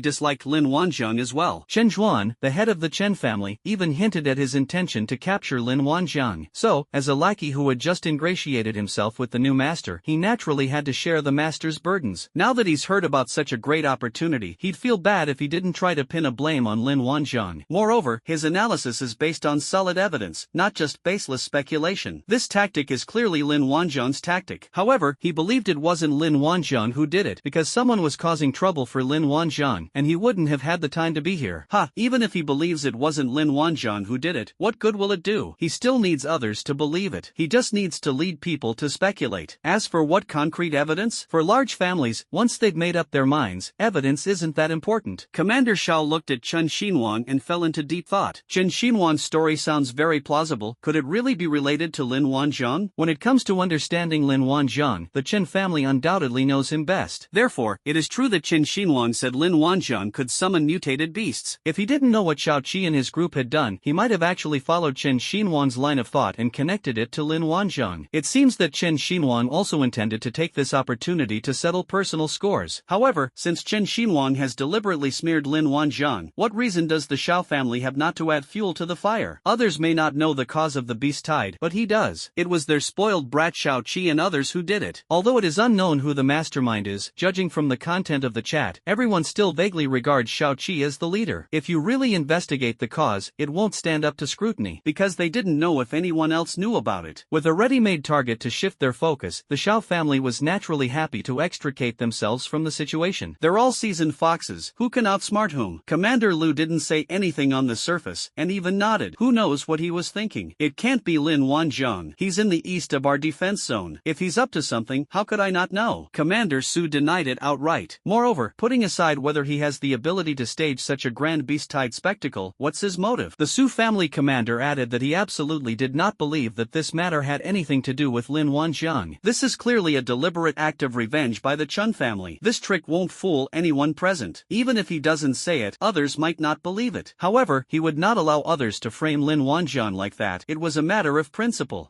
disliked Lin Wanjiang as well. Chen Zhuan, the head of the Chen family, even hinted at his intention to capture Lin Wanjiang. So, as a lackey who had just ingratiated himself with the new master, he naturally had to share the master's burdens. Now that he's heard about such a great opportunity, he'd feel bad if he didn't try to pin a blame on Lin Wanjiang. Moreover, his analysis is based on solid evidence, not just baseless speculation. This tactic is clearly Lin Wanjiang's tactic. However, he believed it wasn't Lin Wanjiang who did it, because someone was causing trouble for Lin Wanjiang, and he wouldn't have had the time to be here. Even if he believes it wasn't Lin Wanjiang who did it, what good will it do? He still needs others to believe it. He just needs to lead people to speculate. As for what concrete evidence? For large families, once they've made up their minds, evidence isn't that important. Commander Xiao looked at Chen Xinhuang and fell into deep thought. Chen Xinhuang's story sounds very plausible. Could it really be related related to Lin Wanzhong? When it comes to understanding Lin Wanzhong, the Chen family undoubtedly knows him best. Therefore, it is true that Chen Xinhuang said Lin Wanzhong could summon mutated beasts. If he didn't know what Shao Qi and his group had done, he might have actually followed Chen Xinhuang's line of thought and connected it to Lin Wanzhong. It seems that Chen Xinhuang also intended to take this opportunity to settle personal scores. However, since Chen Xinhuang has deliberately smeared Lin Wanzhong, what reason does the Shao family have not to add fuel to the fire? Others may not know the cause of the beast tide, but he does. It was their spoiled brat Shao Qi and others who did it. Although it is unknown who the mastermind is, judging from the content of the chat, everyone still vaguely regards Shao Qi as the leader. If you really investigate the cause, it won't stand up to scrutiny, because they didn't know if anyone else knew about it. With a ready-made target to shift their focus, the Shao family was naturally happy to extricate themselves from the situation. They're all seasoned foxes. Who can outsmart whom? Commander Lu didn't say anything on the surface, and even nodded. Who knows what he was thinking? It can't be Lin Wanzhong. He's in the east of our defense zone. If he's up to something, how could I not know? Commander Su denied it outright. Moreover, putting aside whether he has the ability to stage such a grand beast-tide spectacle, what's his motive? The Su family commander added that he absolutely did not believe that this matter had anything to do with Lin Wanzhong. This is clearly a deliberate act of revenge by the Chun family. This trick won't fool anyone present. Even if he doesn't say it, others might not believe it. However, he would not allow others to frame Lin Wanzhong like that. It was a matter of principle.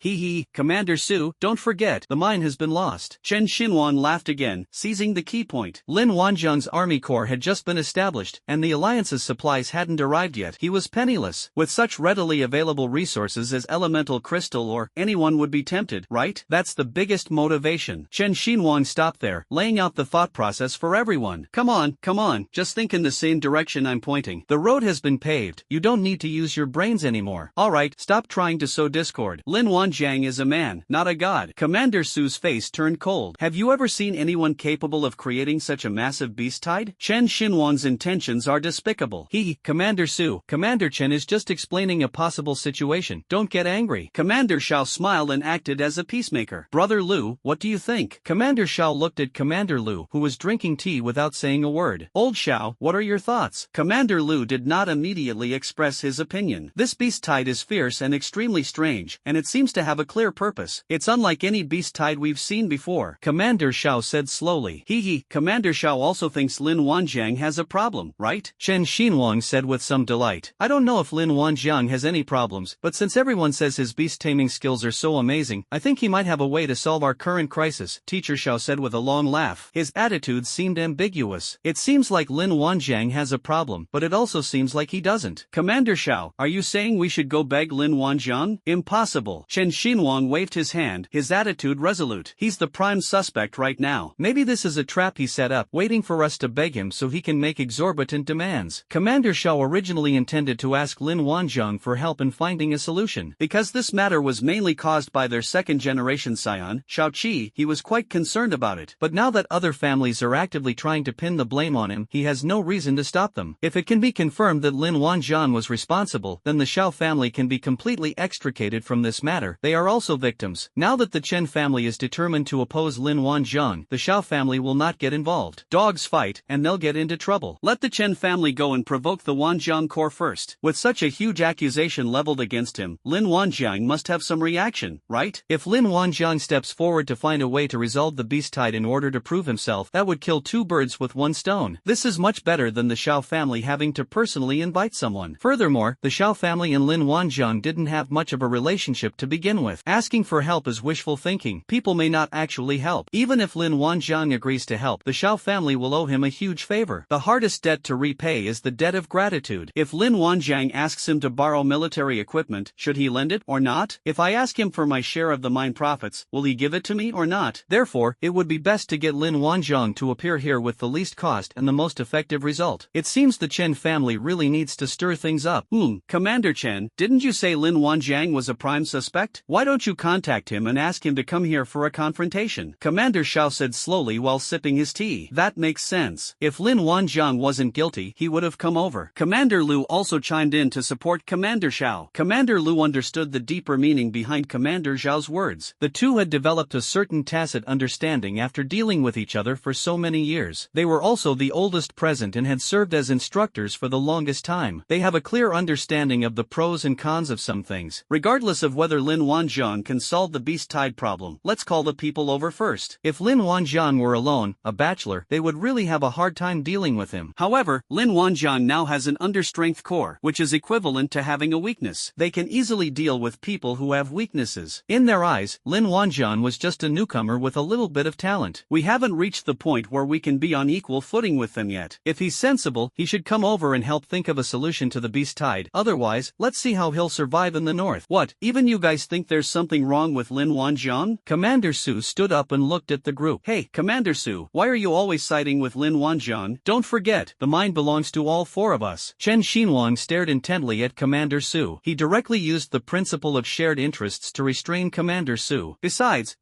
Commander Su, don't forget, the mine has been lost. Chen Xinhuang laughed again, seizing the key point. Lin Wanzhong's army corps had just been established, and the alliance's supplies hadn't arrived yet. He was penniless. With such readily available resources as elemental crystal ore, anyone would be tempted, right? That's the biggest motivation. Chen Xinhuang stopped there, laying out the thought process for everyone. Come on, just think in the same direction I'm pointing. The road has been paved. You don't need to use your brains anymore. Alright, stop trying to sow discord. Lin Wanzhong is a man, not a god. Commander Su's face turned cold. Have you ever seen anyone capable of creating such a massive beast tide? Chen Xinhuang's intentions are despicable. Commander Su, Commander Chen is just explaining a possible situation. Don't get angry. Commander Shao smiled and acted as a peacemaker. Brother Lu, what do you think? Commander Shao looked at Commander Lu, who was drinking tea without saying a word. Old Shao, what are your thoughts? Commander Lu did not immediately express his opinion. This beast tide is fierce and extremely strange, and it seems to have a clear purpose. It's unlike any beast tide we've seen before. Commander Shao said slowly. Commander Shao also thinks Lin Wanzhong has a problem, right? Chen Xinhuang said with some delight. I don't know if Lin Wanzhong has any problems, but since everyone says his beast taming skills are so amazing, I think he might have a way to solve our current crisis, Teacher Shao said with a long laugh. His attitude seemed ambiguous. It seems like Lin Wanzhong has a problem, but it also seems like he doesn't. Commander Shao, are you saying we should go beg Lin Wanzhong? Impossible. Chen Xinhuang waved his hand, his attitude resolute. He's the prime suspect right now. Maybe this is a trap he set up, waiting for us to beg him so he can make exorbitant demands. Commander Shao originally intended to ask Lin Wanzhong for help in finding a solution. Because this matter was mainly caused by their second-generation scion, Shao Qi, he was quite concerned about it. But now that other families are actively trying to pin the blame on him, he has no reason to stop them. If it can be confirmed that Lin Wanzhong was responsible, then the Shao family can be completely extricated from this matter. They are also victims. Now that the Chen family is determined to oppose Lin Wanzhong, the Shao family will not get involved. Dogs fight, and they'll get into trouble. Let the Chen family go and provoke the Wanzhong corps first. With such a huge accusation leveled against him, Lin Wanzhong must have some reaction, right? If Lin Wanzhong steps forward to find a way to resolve the beast tide in order to prove himself, that would kill two birds with one stone. This is much better than the Shao family having to personally invite someone. Furthermore, the Shao family and Lin Wanzhong didn't have much of a relationship to begin with. Asking for help is wishful thinking. People may not actually help. Even if Lin Wanzhong agrees to help, the Shao family will owe him a huge favor. The hardest debt to repay is the debt of gratitude. If Lin Wanzhong asks him to borrow military equipment, should he lend it or not? If I ask him for my share of the mine profits, will he give it to me or not? Therefore, it would be best to get Lin Wanzhong to appear here with the least cost and the most effective result. It seems the Chen family really needs to stir things up. Commander Chen, didn't you say Lin Wanzhong was a prime suspect? Why don't you contact him and ask him to come here for a confrontation? Commander Shao said slowly while sipping his tea. That makes sense. If Lin Wanzhong wasn't guilty, he would have come over. Commander Lu also chimed in to support Commander Shao. Commander Lu understood the deeper meaning behind Commander Zhao's words. The two had developed a certain tacit understanding after dealing with each other for so many years. They were also the oldest present and had served as instructors for the longest time. They have a clear understanding of the pros and cons of some things. Regardless of whether Lin Wanjiang can solve the beast tide problem. Let's call the people over first. If Lin Wanjiang were alone, a bachelor, they would really have a hard time dealing with him. However, Lin Wanjiang now has an understrength core, which is equivalent to having a weakness. They can easily deal with people who have weaknesses. In their eyes, Lin Wanjiang was just a newcomer with a little bit of talent. We haven't reached the point where we can be on equal footing with them yet. If he's sensible, he should come over and help think of a solution to the beast tide. Otherwise, let's see how he'll survive in the north. What, even you guys think there's something wrong with Lin Wanjiang? Commander Su stood up and looked at the group. Hey, Commander Su, why are you always siding with Lin Wanjiang? Don't forget, the mine belongs to all four of us. Chen Xinhuang stared intently at Commander Su. He directly used the principle of shared interests to restrain Commander Su. Besides,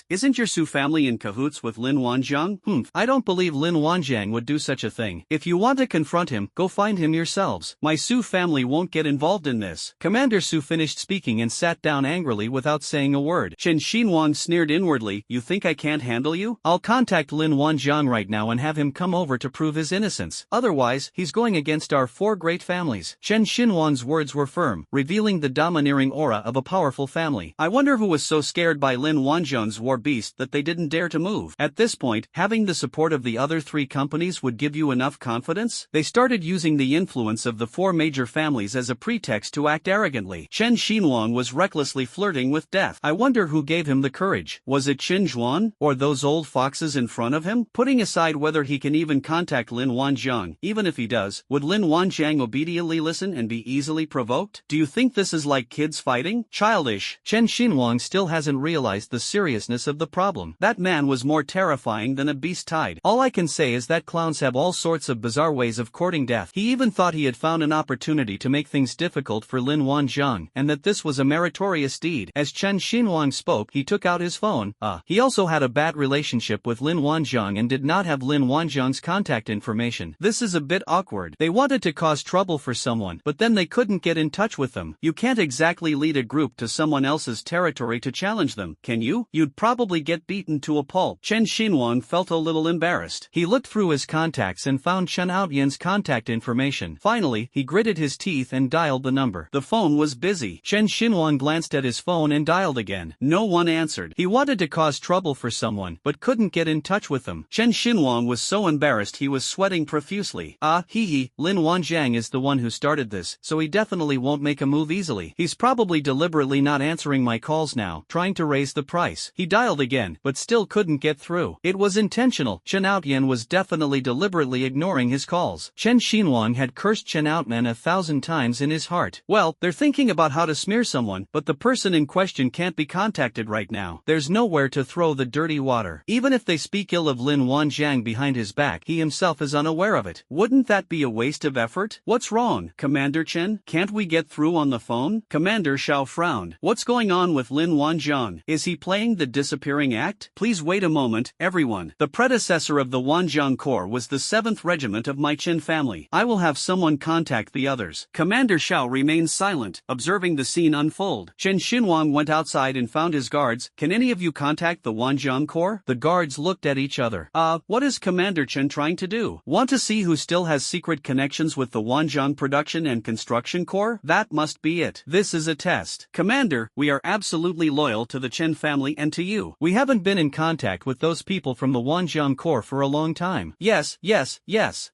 isn't your Su family in cahoots with Lin Wanjiang? I don't believe Lin Wanjiang would do such a thing. If you want to confront him, go find him yourselves. My Su family won't get involved in this. Commander Su finished speaking and sat down angrily without saying a word. Chen Xinhuang sneered inwardly. You think I can't handle you? I'll contact Lin Wanjiang right now and have him come over to prove his innocence. Otherwise, he's going against our four great families. Chen Xinhuang's words were firm, revealing the domineering aura of a powerful family. I wonder who was so scared by Lin Wanjiang's war beast that they didn't dare to move. At this point, having the support of the other three companies would give you enough confidence? They started using the influence of the four major families as a pretext to act arrogantly. Chen Xinhuang was recklessly flirting with death. I wonder who gave him the courage. Was it Qin Zhuan? Or those old foxes in front of him? Putting aside whether he can even contact Lin Wanjiang, even if he does, would Lin Wanjiang obediently listen and be easily provoked? Do you think this is like kids fighting? Childish. Chen Xinhuang still hasn't realized the seriousness of the problem. That man was more terrifying than a beast tide. All I can say is that clowns have all sorts of bizarre ways of courting death. He even thought he had found an opportunity to make things difficult for Lin Wanjiang, and that this was a meritorious deed. As Chen Xinhuang spoke, he took out his phone. He also had a bad relationship with Lin Wanjiang and did not have Lin Wanjiang's contact information. This is a bit awkward. They wanted to cause trouble for someone, but then they couldn't get in touch with them. You can't exactly lead a group to someone else's territory to challenge them, can you? You'd probably get beaten to a pulp. Chen Xinhuang felt a little embarrassed. He looked through his contacts and found Chen Aotian's contact information. Finally, he gritted his teeth and dialed the number. The phone was busy. Chen Xinhuang glanced at his phone and dialed again. No one answered. He wanted to cause trouble for someone, but couldn't get in touch with them. Chen Xinhuang was so embarrassed he was sweating profusely. Lin Wanjiang is the one who started this, so he definitely won't make a move easily. He's probably deliberately not answering my calls now, trying to raise the price. He dialed again, but still couldn't get through. It was intentional. Chen Aotian was definitely deliberately ignoring his calls. Chen Xinhuang had cursed Chen Aotian 1,000 times in his heart. Well, they're thinking about how to smear someone, but the person in question can't be contacted right now. There's nowhere to throw the dirty water. Even if they speak ill of Lin Wanjiang behind his back, he himself is unaware of it. Wouldn't that be a waste of effort? What's wrong, Commander Chen? Can't we get through on the phone? Commander Xiao frowned. What's going on with Lin Wanjiang? Is he playing the disappearing act? Please wait a moment, everyone. The predecessor of the Wanjiang Corps was the 7th Regiment of my Qin family. I will have someone contact the others. Commander Xiao remained silent, observing the scene unfold. Chen Xinhuang went outside and found his guards. Can any of you contact the Wanjiang Corps? The guards looked at each other. What is Commander Chen trying to do? Want to see who still has secret connections with the Wanjiang Production and Construction Corps? That must be it. This is a test. Commander, we are absolutely loyal to the Chen family and to you. We haven't been in contact with those people from the Wanjiang Corps for a long time. Yes.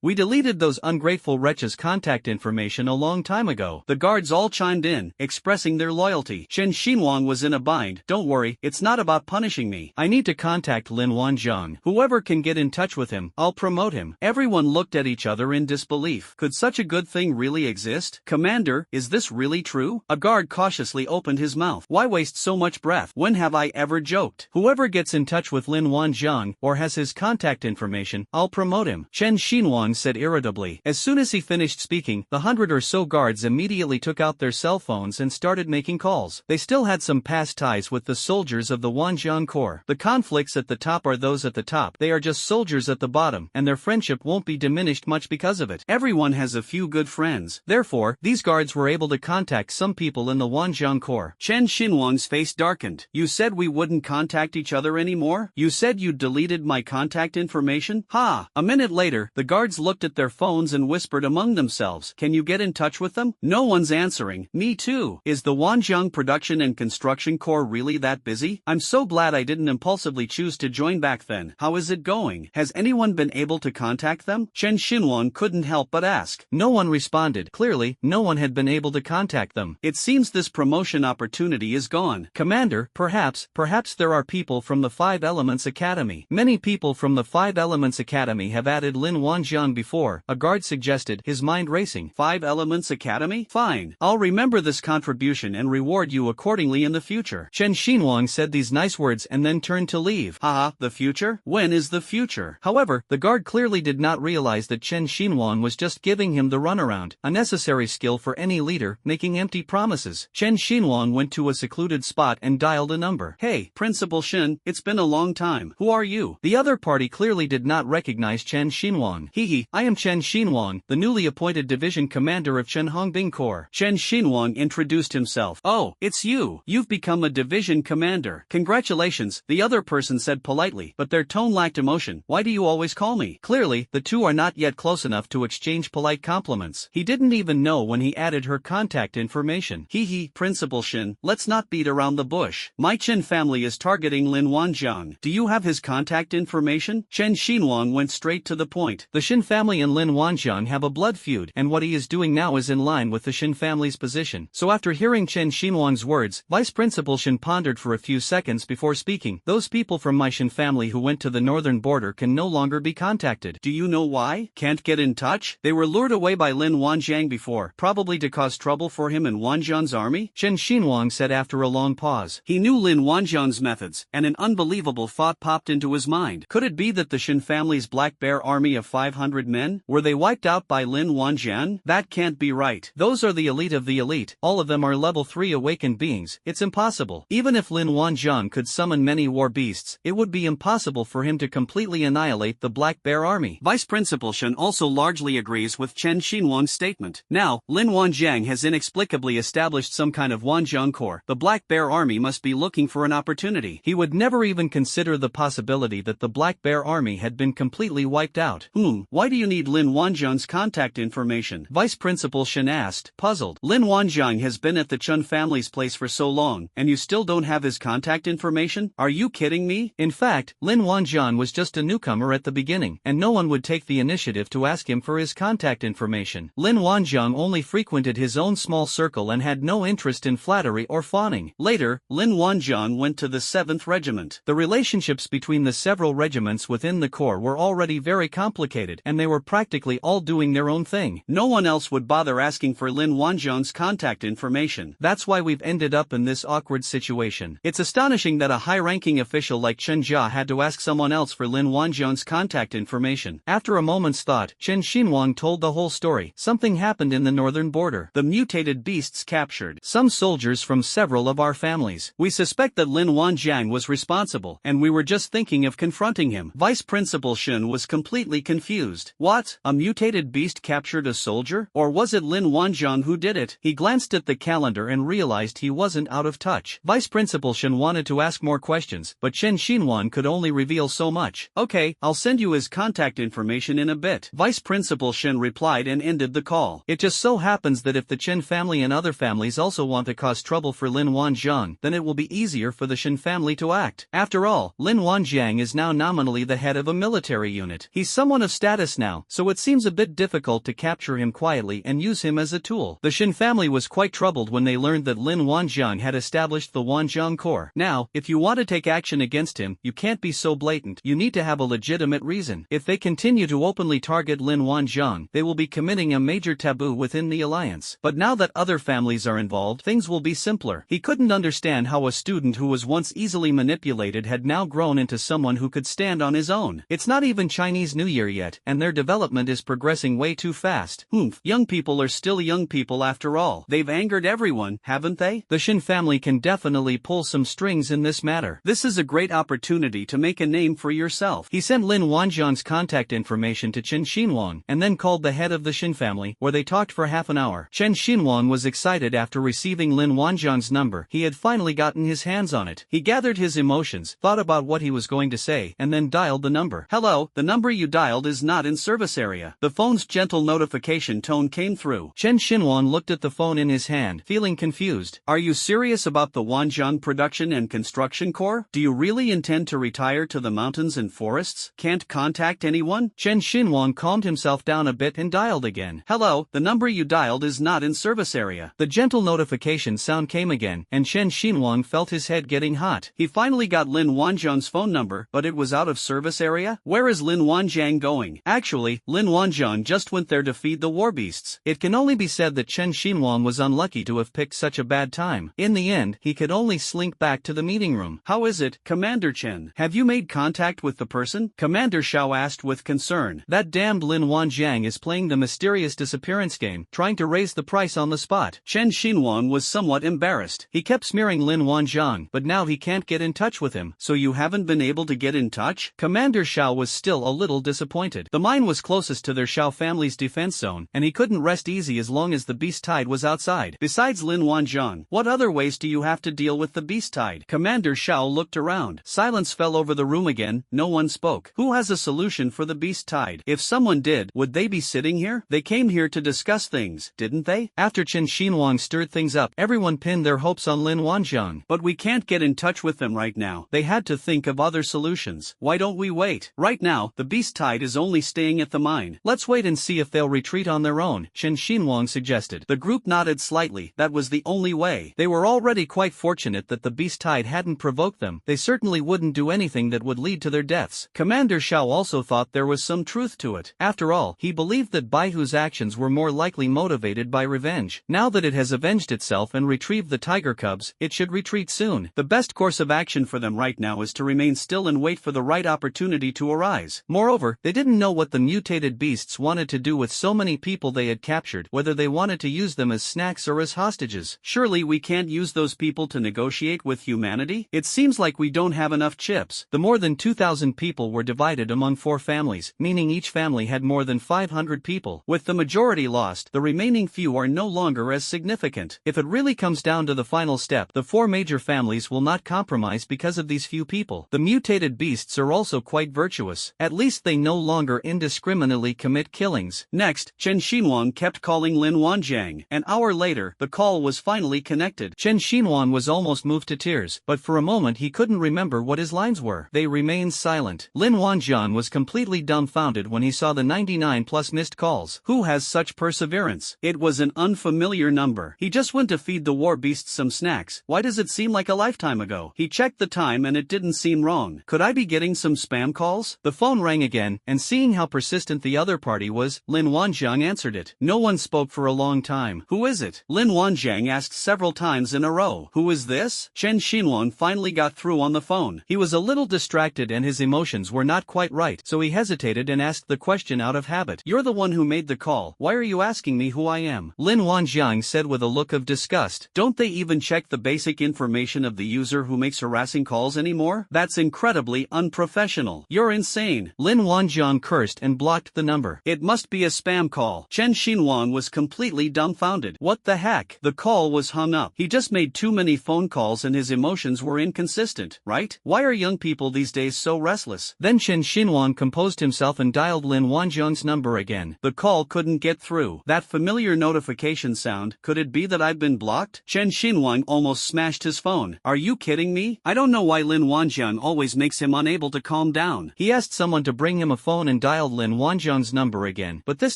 We deleted those ungrateful wretches' contact information a long time ago. The guards all chimed in, expressing their loyalty. Chen Xinhuang was in a bind. Don't worry, it's not about punishing me. I need to contact Lin Wanjiang. Whoever can get in touch with him, I'll promote him. Everyone looked at each other in disbelief. Could such a good thing really exist? Commander, is this really true? A guard cautiously opened his mouth. Why waste so much breath? When have I ever joked? Whoever gets in touch with Lin Wanjiang, or has his contact information, I'll promote him. Chen Xinhuang said irritably. As soon as he finished speaking, the 100 or so guards immediately took out their cell phones and started making calls. They still had some past ties with the soldiers of the Wanjiang Corps. The conflicts at the top are those at the top. They are just soldiers at the bottom, and their friendship won't be diminished much because of it. Everyone has a few good friends. Therefore, these guards were able to contact some people in the Wanjiang Corps. Chen Xinhuang's face darkened. You said we wouldn't contact each other anymore? You said you deleted my contact information? A minute later, the guards looked at their phones and whispered among themselves. Can you get in touch with them? No one's answering. Me too. Is the Wanjiang Production and Construction Corps really that busy? I'm so glad I didn't impulsively choose to join back then. How is it going? Has anyone been able to contact them? Chen Xinhuang couldn't help but ask. No one responded. Clearly, no one had been able to contact them. It seems this promotion opportunity is gone. Commander, perhaps there are people from the Five Elements Academy. Many people from the Five Elements Academy have added Lin Wanjiang before, a guard suggested, his mind racing. Five Elements Academy? Fine. I'll remember this contribution and reward you accordingly in the future. Chen Xinhuang said these nice words and then turned to leave. Haha, the future? When is the future? However, the guard clearly did not realize that Chen Xinhuang was just giving him the runaround, a necessary skill for any leader, making empty promises. Chen Xinhuang went to a secluded spot and dialed a number. Hey, Principal Shen, it's been a long time. Who are you? The other party clearly did not recognize Chen Xinhuang. Hehe, I am Chen Xinhuang, the newly appointed division commander of Chen Hongbing Corps. Chen Xinhuang introduced himself. Oh, it's you. You've become a division commander. Congratulations, the other person said politely, but their tone lacked emotion. Why do you always call me? Clearly, the two are not yet close enough to exchange polite compliments. He didn't even know when he added her contact information. Hehe, Principal Shen, let's not beat around the bush. My Chen family is targeting Lin Wanjiang. Do you have his contact information? Chen Xinhuang went straight to the point. The Shen family and Lin Wanjiang have a blood feud, and what he is doing now is in line with the Shen family's position. So after hearing Chen Xinhuang's words, Vice Principal Shen pondered for a few seconds before speaking. Those people from my Shen family who went to the northern border can no longer be contacted. Do you know why? Can't get in touch? They were lured away by Lin Wanjiang before, probably to cause trouble for him and Wanjiang's army? Chen Xinhuang said after a long pause. He knew Lin Wanjiang's methods, and an unbelievable thought popped into his mind. Could it be that the Shen family's Black Bear army of 500 men? Were they wiped out by Lin Wanjiang? That can't be right. Those are the elite of the elite. All of them are level 3 awakened beings. It's impossible. Even if Lin Wanjiang could summon many war beasts, it would be impossible for him to completely annihilate the Black Bear army. Vice Principal Shen also largely agrees with Chen Xinhuang's statement. Now, Lin Wanjiang has inexplicably established some kind of Wanjiang Corps. The Black Bear army must be looking for an opportunity. He would never even consider the possibility that the Black Bear army had been completely wiped out. Why do you need Lin Wanjiang's contact information? Vice Principal Shen asked, puzzled. Lin Wanjiang has been at the Chun family's place for so long, and you still don't have his contact information? Are you kidding me? In fact, Lin Wanjiang was just a newcomer at the beginning, and no one would take the initiative to ask him for his contact information. Lin Wanjiang only frequented his own small circle and had no interest in flattery or fawning. Later, Lin Wanjiang went to the 7th Regiment. The relationships between the several regiments within the Corps were already very complicated, and they were practically all doing their own thing. No one else would bother asking for Lin Wanjiang's contact information. That's why we've ended up in this awkward situation. It's astonishing that a high-ranking official like Chen Jia had to ask someone else for Lin Wanjiang's contact information. After a moment's thought, Chen Xinhuang told the whole story. Something happened in the northern border. The mutated beasts captured some soldiers from several of our families. We suspect that Lin Wanjiang was responsible, and we were just thinking of confronting him. Vice Principal Shen was completely confused. What? A mutated beast captured a soldier? Or was it Lin Wanjiang who did it? He glanced at the calendar and realized he wasn't out of touch. Vice Principal Shen wanted to ask more questions, but Chen Xinhuang could only reveal so much. Okay, I'll send you his contact information in a bit. Vice Principal Shen replied and ended the call. It just so happens that if the Chen family and other families also want to cause trouble for Lin Wanjiang, then it will be easier for the Shen family to act. After all, Lin Wanjiang is now nominally the head of a military unit. He's someone of status now, so it seems a bit difficult to capture him quietly and use him as a tool. The Shen family was quite troubled when they learned that Lin Wanjiang had established the Wanjiang Corps. Now, if you want to take action against him, you can't be so blatant. You need to have a legitimate reason. If they continue to openly target Lin Wanjiang, they will be committing a major taboo within the alliance. But now that other families are involved, things will be simpler. He couldn't understand how a student who was once easily manipulated had now grown into someone who could stand on his own. It's not even Chinese New Year yet, and their development is progressing way too fast. Young people are still young people after all. They've angered everyone, haven't they? The Shen family can definitely pull some strings in this matter. This is a great opportunity to make a name for yourself. He sent Lin Wanjiang's contact information to Chen Xinhuang, and then called the head of the Shen family, where they talked for half an hour. Chen Xinhuang was excited after receiving Lin Wanjiang's number. He had finally gotten his hands on it. He gathered his emotions, thought about what he was going to say, and then dialed the number. Hello, the number you dialed is not in service area. The phone's gentle notification tone came through. Chen Xinhuang looked at the phone in his hand, feeling confused confused. Are you serious about the Wanjiang Production and Construction Corps? Do you really intend to retire to the mountains and forests? Can't contact anyone? Chen Xinhuang calmed himself down a bit and dialed again. Hello, the number you dialed is not in service area. The gentle notification sound came again, and Chen Xinhuang felt his head getting hot. He finally got Lin Wanjiang's phone number, but it was out of service area? Where is Lin Wanjiang going? Actually, Lin Wanjiang just went there to feed the war beasts. It can only be said that Chen Xinhuang was unlucky to have picked such a bad time. In the end, he could only slink back to the meeting room. How is it, Commander Chen? Have you made contact with the person? Commander Xiao asked with concern. That damned Lin Wanjiang is playing the mysterious disappearance game, trying to raise the price on the spot. Chen Xinhuang was somewhat embarrassed. He kept smearing Lin Wanjiang, but now he can't get in touch with him. So you haven't been able to get in touch? Commander Xiao was still a little disappointed. The mine was closest to their Xiao family's defense zone, and he couldn't rest easy as long as the beast tide was outside. Besides Lin Wanjiang, what other ways do you have to deal with the beast tide? Commander Xiao looked around. Silence fell over the room again. No one spoke. Who has a solution for the beast tide? If someone did, would they be sitting here? They came here to discuss things, didn't they? After Chen Xinhuang stirred things up, everyone pinned their hopes on Lin Wanjiang. But we can't get in touch with them right now. They had to think of other solutions. Why don't we wait? Right now, the beast tide is only staying at the mine. Let's wait and see if they'll retreat on their own, Chen Xinhuang suggested. The group nodded slightly. That was the only way. They were already quite fortunate that the beast tide hadn't provoked them. They certainly wouldn't do anything that would lead to their deaths. Commander Xiao also thought there was some truth to it. After all, he believed that Baihu's actions were more likely motivated by revenge. Now that it has avenged itself and retrieved the tiger cubs, it should retreat soon. The best course of action for them right now is to remain still and wait for the right opportunity to arise. Moreover, they didn't know what the mutated beasts wanted to do with so many people they had captured, whether they wanted to use them as snacks or as hostages. Surely we can't use those people to negotiate with humanity? It seems like we don't have enough chips. The more than 2,000 people were divided among 4 families, meaning each family had more than 500 people. With the majority lost, the remaining few are no longer as significant. If it really comes down to the final step, the 4 major families will not compromise because of these few people. The mutated beasts are also quite virtuous. At least they no longer indiscriminately commit killings. Next, Chen Xinhuang kept calling Lin Wanjiang. An hour later, the call was finally connected. Chen Xinhuang was almost moved to tears, but for a moment he couldn't remember what his lines were. They remained silent. Lin Wanjiang was completely dumbfounded when he saw the 99 plus missed calls. Who has such perseverance? It was an unfamiliar number. He just went to feed the war beasts some snacks. Why does it seem like a lifetime ago? He checked the time and it didn't seem wrong. Could I be getting some spam calls? The phone rang again, and seeing how persistent the other party was, Lin Wanjiang answered it. No one spoke for a long time. Who is it? Lin Wanjiang asked several times in a row. Who is this? Chen Xinhuang finally got through on the phone. He was a little distracted and his emotions were not quite right, so he hesitated and asked the question out of habit. You're the one who made the call. Why are you asking me who I am? Lin Wanjiang said with a look of disgust. Don't they even check the basic information of the user who makes harassing calls anymore? That's incredibly unprofessional. You're insane. Lin Wanjiang cursed and blocked the number. It must be a spam call. Chen Xinhuang was completely dumbfounded. What the heck? The call was hung up. He just made too many phone calls and his emotions were inconsistent, right? Why are young people these days so restless? Then Chen Xinhuang composed himself and dialed Lin Wanjiang's number again. The call couldn't get through. That familiar notification sound, could it be that I've been blocked? Chen Xinhuang almost smashed his phone. Are you kidding me? I don't know why Lin Wanjiang always makes him unable to calm down. He asked someone to bring him a phone and dialed Lin Wanjiang's number again, but this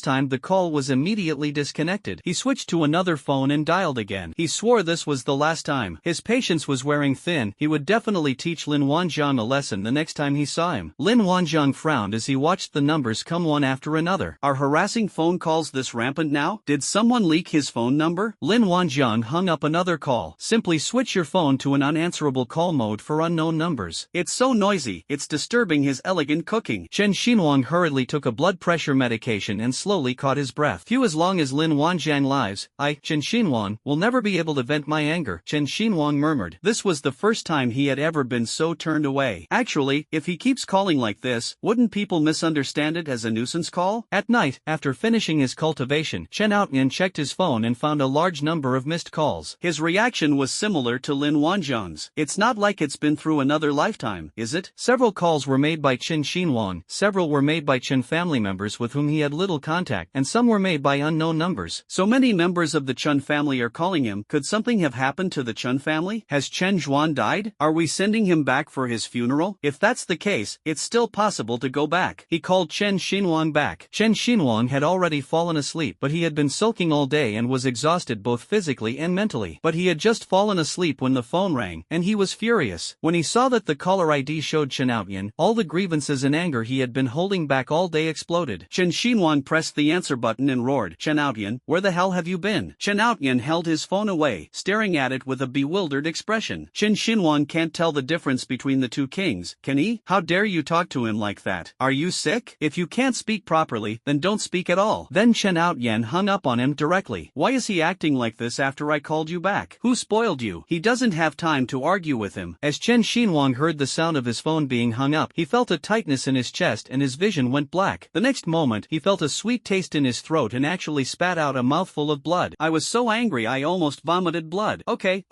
time the call was immediately disconnected. He switched to another phone and dialed again. He swore this was the last time. His patience was wearing thin. He would definitely teach Lin Wanjiang a lesson the next time he saw him. Lin Wanjiang frowned as he watched the numbers come one after another. Are harassing phone calls this rampant now? Did someone leak his phone number? Lin Wanjiang hung up another call. Simply switch your phone to an unanswerable call mode for unknown numbers. It's so noisy, it's disturbing his elegant cooking. Chen Xinhuang hurriedly took a blood pressure medication and slowly caught his breath. Few as long as Lin Wanjiang lives, I, Chen Xinhuang, will never be able to vent my anger, Chen Xinhuang murmured. This was the first time he had ever been so turned away. Actually, if he keeps calling like this, wouldn't people misunderstand it as a nuisance call? At night, after finishing his cultivation, Chen Outyan checked his phone and found a large number of missed calls. His reaction was similar to Lin Wanjiang's. It's not like it's been through another lifetime, is it? Several calls were made by Chen Xinhuang, several were made by Chen family members with whom he had little contact, and some were made by unknown numbers. So many members of the Chen family are calling calling him. Could something have happened to the Chun family? Has Chen Zhuan died? Are we sending him back for his funeral? If that's the case, it's still possible to go back. He called Chen Xinhuang back. Chen Xinhuang had already fallen asleep, but he had been sulking all day and was exhausted both physically and mentally. But he had just fallen asleep when the phone rang, and he was furious. When he saw that the caller ID showed Chen Outyan, all the grievances and anger he had been holding back all day exploded. Chen Xinhuang pressed the answer button and roared, "Chen Outyan, where the hell have you been?" Chen Outyan held his phone away, staring at it with a bewildered expression. Chen Xinhuang can't tell the difference between the two kings, can he? How dare you talk to him like that? Are you sick? If you can't speak properly, then don't speak at all. Then Chen Outyan hung up on him directly. Why is he acting like this after I called you back? Who spoiled you? He doesn't have time to argue with him. As Chen Xinhuang heard the sound of his phone being hung up, he felt a tightness in his chest and his vision went black. The next moment, he felt a sweet taste in his throat and actually spat out a mouthful of blood. I was so angry I almost vomited blood. Okay.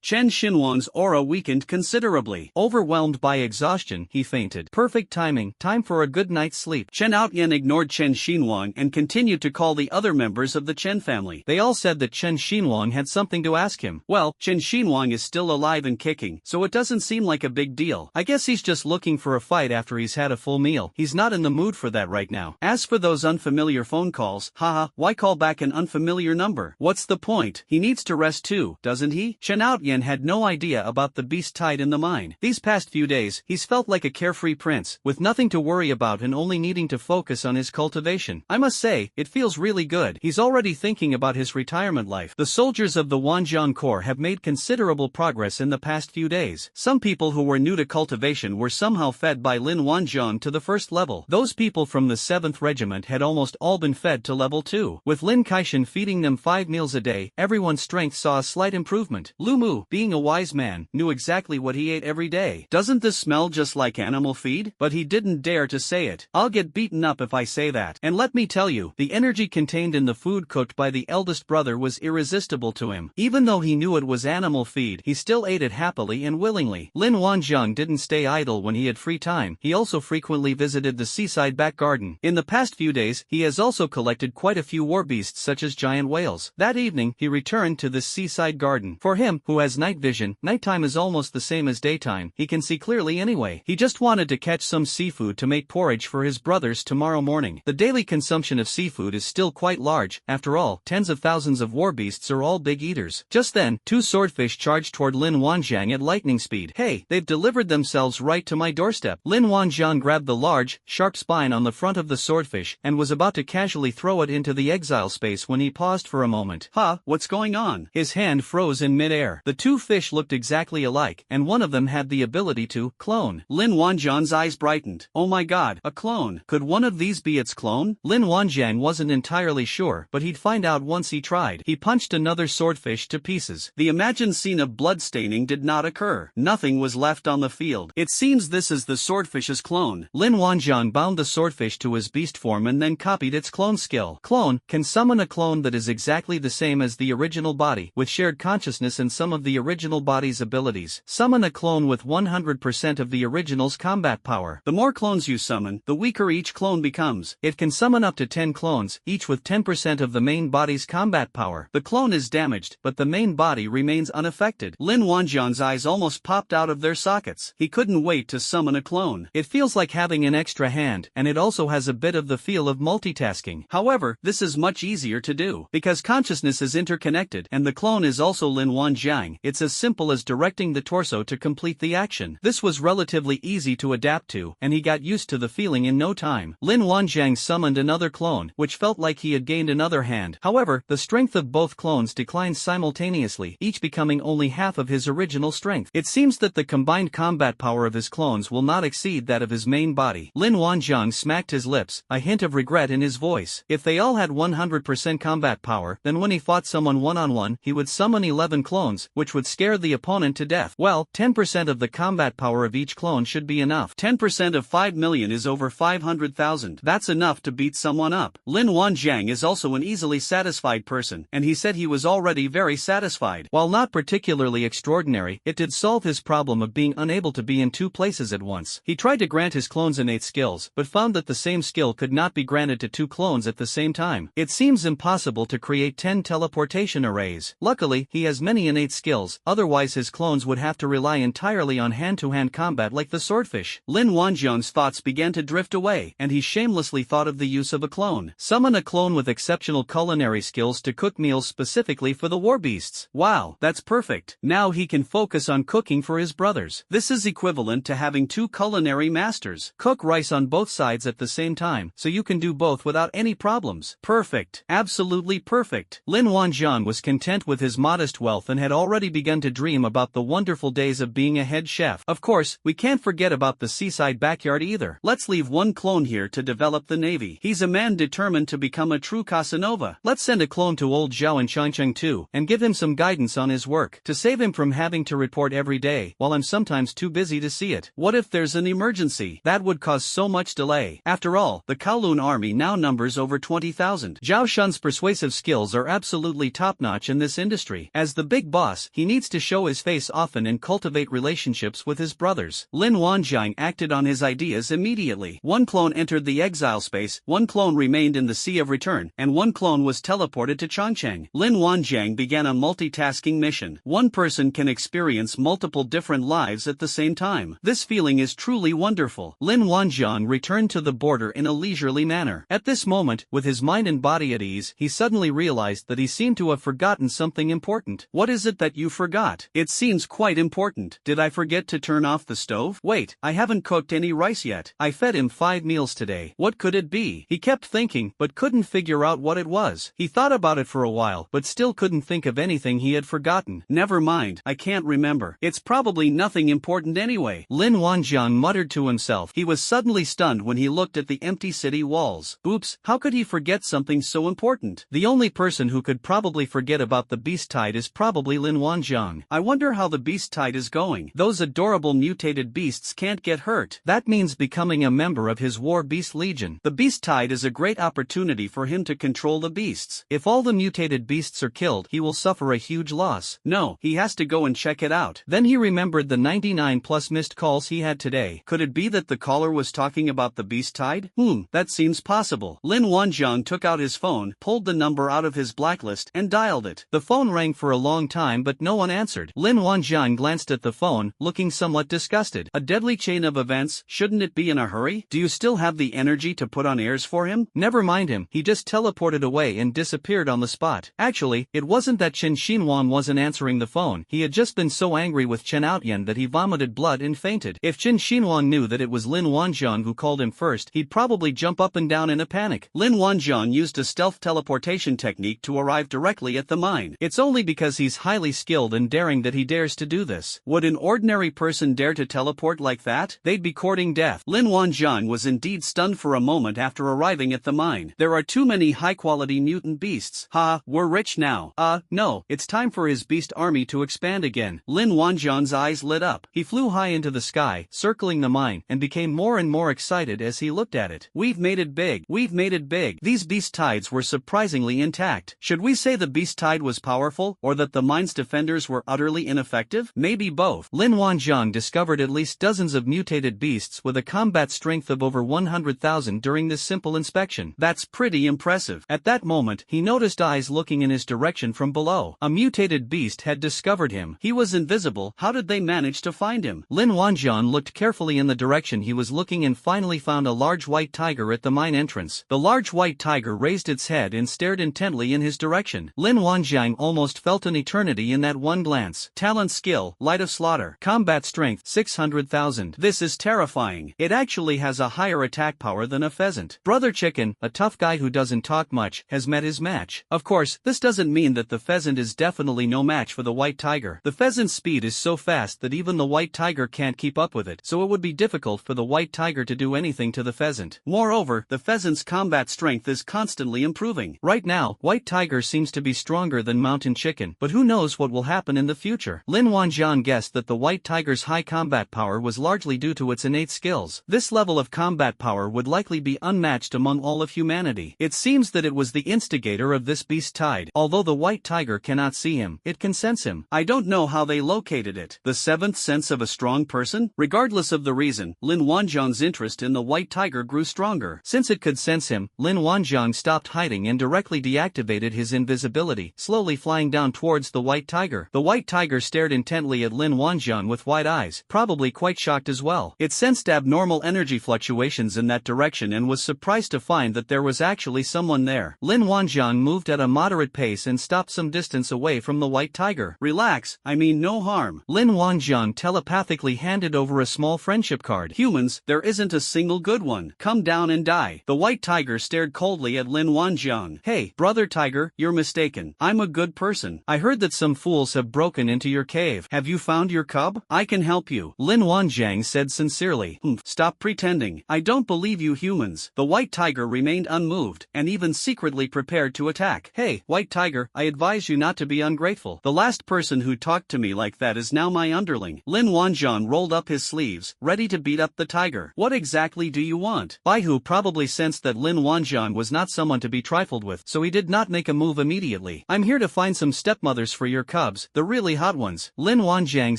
Chen Xinhuang's aura weakened considerably. Overwhelmed by exhaustion, he fainted. Perfect timing, time for a good night's sleep. Chen Outyan ignored Chen Xinhuang and continued to call the other members of the Chen family. They all said that Chen Xinhuang had something to ask him. Well, Chen Xinhuang is still alive and kicking, so it doesn't seem like a big deal. I guess he's just looking for a fight after he's had a full meal. He's not in the mood for that right now. As for those unfamiliar phone calls, haha, why call back an unfamiliar number? What's the point? He needs to rest too, doesn't he? Chen Outyan had no idea about the beast tied in the mine. These past few days, he's felt like a carefree prince, with nothing to worry about and only needing to focus on his cultivation. I must say, it feels really good. He's already thinking about his retirement life. The soldiers of the Wanjiang Corps have made considerable progress in the past few days. Some people who were new to cultivation were somehow fed by Lin Wanjiang to the first level. Those people from the 7th Regiment had almost all been fed to level 2. With Lin Kaishan feeding them 5 meals a day, everyone's strength saw a slight improvement. Lu Mu, being a wise man, knew exactly what he ate every day. Doesn't this smell just like animal feed? But he didn't dare to say it. I'll get beaten up if I say that. And let me tell you, the energy contained in the food cooked by the eldest brother was irresistible to him. Even though he knew it was animal feed, he still ate it happily and willingly. Lin Wanjiang didn't stay idle when he had free time. He also frequently visited the seaside back garden. In the past few days, he has also collected quite a few war beasts such as giant whales. That evening, he returned to this seaside garden. For him, who has night vision, nighttime is almost the same as daytime. He can see clearly anyway. He just wanted to catch some seafood to make porridge for his brothers tomorrow morning. The daily consumption of seafood is still quite large. After all, tens of thousands of war beasts are all big eaters. Just then, 2 swordfish charged toward Lin Wanjiang at lightning speed. Hey, they've delivered themselves right to my doorstep. Lin Wanjiang grabbed the large, sharp spine on the front of the swordfish and was about to casually throw it into the exile space when he paused for a moment. What's going on? His hand froze in midair. The 2 fish looked exactly alike, and one of them had the ability to clone. Lin Wanjiang's eyes brightened. Oh my god, a clone. Could one of these be its clone? Lin Wanjiang wasn't entirely sure, but he'd find out once he tried. He punched another swordfish to pieces. The imagined scene of bloodstaining did not occur. Nothing was left on the field. It seems this is the swordfish's clone. Lin Wanjiang bound the swordfish to his beast form and then copied its clone skill. Clone can summon a clone that is exactly the same as the original body, with shared consciousness and some of the original body's abilities. Summon a clone with 100% of the original's combat power. The more clones you summon, the weaker each clone becomes. It can summon up to 10 clones, each with 10% of the main body's combat power. The clone is damaged, but the main body remains unaffected. Lin Wanjiang's eyes almost popped out of their sockets. He couldn't wait to summon a clone. It feels like having an extra hand, and it also has a bit of the feel of multitasking. However, this is much easier to do. Because consciousness is interconnected, and the clone is also Lin Wanjiang, it's as simple as directing the torso to complete the action. This was relatively easy to adapt to, and he got used to the feeling in no time. Lin Wanjiang summoned another clone, which felt like he had gained another hand. However, the strength of both clones declined simultaneously, each becoming only half of his original strength. It seems that the combined combat power of his clones will not exceed that of his main body. Lin Wanjiang smacked his lips, a hint of regret in his voice. If they all had 100% combat power, then when he fought someone one-on-one, he would summon 11 clones, which would scare the opponent to death. Well, 10% of the combat power of each clone should be enough. 10% of 5 million is over 500,000. That's enough to beat someone up. Lin Wanjiang is also an easily satisfied person, and he said he was already very satisfied. While not particularly extraordinary, it did solve his problem of being unable to be in 2 places at once. He tried to grant his clones innate skills, but found that the same skill could not be granted to 2 clones at the same time. It seems impossible to create 10 teleportation teleportation arrays. Luckily, he has many innate skills, otherwise his clones would have to rely entirely on hand-to-hand combat like the swordfish. Lin Wanjiang's thoughts began to drift away, and he shamelessly thought of the use of a clone. Summon a clone with exceptional culinary skills to cook meals specifically for the war beasts. Wow, that's perfect. Now he can focus on cooking for his brothers. This is equivalent to having two culinary masters. Cook rice on both sides at the same time, so you can do both without any problems. Perfect. Absolutely perfect. Lin Wanjiang was content with his modest wealth and had already begun to dream about the wonderful days of being a head chef. Of course, we can't forget about the seaside backyard either. Let's leave one clone here to develop the navy. He's a man determined to become a true Casanova. Let's send a clone to old Zhao in Changcheng too, and give him some guidance on his work, to save him from having to report every day, while I'm sometimes too busy to see it. What if there's an emergency? That would cause so much delay. After all, the Kowloon army now numbers over 20,000. Zhao Shun's persuasive skills are absolutely top-notch in this industry. As the big boss, he needs to show his face often and cultivate relationships with his brothers. Lin Wanjiang acted on his ideas immediately. One clone entered the exile space, one clone remained in the Sea of Return, and one clone was teleported to Changcheng. Lin Wanjiang began a multitasking mission. One person can experience multiple different lives at the same time. This feeling is truly wonderful. Lin Wanjiang returned to the border in a leisurely manner. At this moment, with his mind and body at ease, he suddenly realized that he seemed to have forgotten something important. What is it that you forgot? It seems quite important. Did I forget to turn off the stove? Wait, I haven't cooked any rice yet. I fed him 5 meals today. What could it be? He kept thinking, but couldn't figure out what it was. He thought about it for a while, but still couldn't think of anything he had forgotten. Never mind, I can't remember. It's probably nothing important anyway. Lin Wanjiang muttered to himself. He was suddenly stunned when he looked at the empty city walls. Oops, how could he forget something so important? The only person who could probably forget about the beast tide is probably Lin Wanjiang. I wonder how the beast tide is going. Those adorable mutated beasts can't get hurt. That means becoming a member of his war beast legion. The beast tide is a great opportunity for him to control the beasts. If all the mutated beasts are killed, he will suffer a huge loss. No, he has to go and check it out. Then he remembered the 99 plus missed calls he had today. Could it be that the caller was talking about the beast tide? That seems possible. Lin Wanjiang took out his phone, pulled the number out of his blacklist, and dialed it. The phone rang for a long time but no one answered. Lin Wanjiang glanced at the phone, looking somewhat disgusted. A deadly chain of events, shouldn't it be in a hurry? Do you still have the energy to put on airs for him? Never mind him, he just teleported away and disappeared on the spot. Actually, it wasn't that Chen Xinhuan wasn't answering the phone, he had just been so angry with Chen Outyan that he vomited blood and fainted. If Chen Xinhuan knew that it was Lin Wanjiang who called him first, he'd probably jump up and down in a panic. Lin Wanjiang used a stealth teleportation technique to arrive directly at the mine. It's only because he's highly skilled and daring that he dares to do this. Would an ordinary person dare to teleport like that? They'd be courting death. Lin Wanjiang was indeed stunned for a moment after arriving at the mine. There are too many high-quality mutant beasts. We're rich now. No, it's time for his beast army to expand again. Lin Wanjiang's eyes lit up. He flew high into the sky, circling the mine, and became more and more excited as he looked at it. We've made it big. We've made it big. These beast tides were surprisingly intact. Should we say the beast tide was powerful, or that the mine's defenders were utterly ineffective? Maybe both. Lin Wanjiang discovered at least dozens of mutated beasts with a combat strength of over 100,000 during this simple inspection. That's pretty impressive. At that moment, he noticed eyes looking in his direction from below. A mutated beast had discovered him. He was invisible. How did they manage to find him? Lin Wanjiang looked carefully in the direction he was looking and finally found a large white tiger at the mine entrance. The large white tiger raised its head and stared intently in his direction. Lin Wanjiang almost felt an eternity in that one glance. Talent skill, light of slaughter. Combat strength, 600,000. This is terrifying. It actually has a higher attack power than a pheasant. Brother Chicken, a tough guy who doesn't talk much, has met his match. Of course, this doesn't mean that the pheasant is definitely no match for the white tiger. The pheasant's speed is so fast that even the white tiger can't keep up with it, so it would be difficult for the white tiger to do anything to the pheasant. Moreover, the pheasant's combat strength is constantly improving. Right now, white tiger seems to be stronger than mountain chicken, but who knows what will happen in the future. Lin Wanjiang guessed that the white tiger's high combat power was largely due to its innate skills. This level of combat power would likely be unmatched among all of humanity. It seems that it was the instigator of this beast tide. Although the white tiger cannot see him, it can sense him. I don't know how they located it. The seventh sense of a strong person? Regardless of the reason, Lin Wanjiang's interest in the white tiger grew stronger. Since it could sense him, Lin Wanjiang stopped hiding and directly deactivated his invisibility, slowly flying down towards the white tiger. The white tiger stared intently at Lin Wanjian with wide eyes, probably quite shocked as well. It sensed abnormal energy fluctuations in that direction and was surprised to find that there was actually someone there. Lin Wanjian moved at a moderate pace and stopped some distance away from the white tiger. Relax, I mean no harm. Lin Wanjian telepathically handed over a small friendship card. Humans, there isn't a single good one. Come down and die. The white tiger stared coldly at Lin Wanjian. Hey, brother tiger, you're mistaken. I'm a good person. I heard that some fools have broken into your cave. Have you found your cub? I can help you. Lin Wanjiang said sincerely. Stop pretending. I don't believe you humans. The white tiger remained unmoved, and even secretly prepared to attack. Hey, white tiger, I advise you not to be ungrateful. The last person who talked to me like that is now my underling. Lin Wanjian rolled up his sleeves, ready to beat up the tiger. What exactly do you want? Baihu probably sensed that Lin Wanjian was not someone to be trifled with, so he did not make a move immediately. I'm here to find some stepmothers for your cubs, the really hot ones, Lin Wanjiang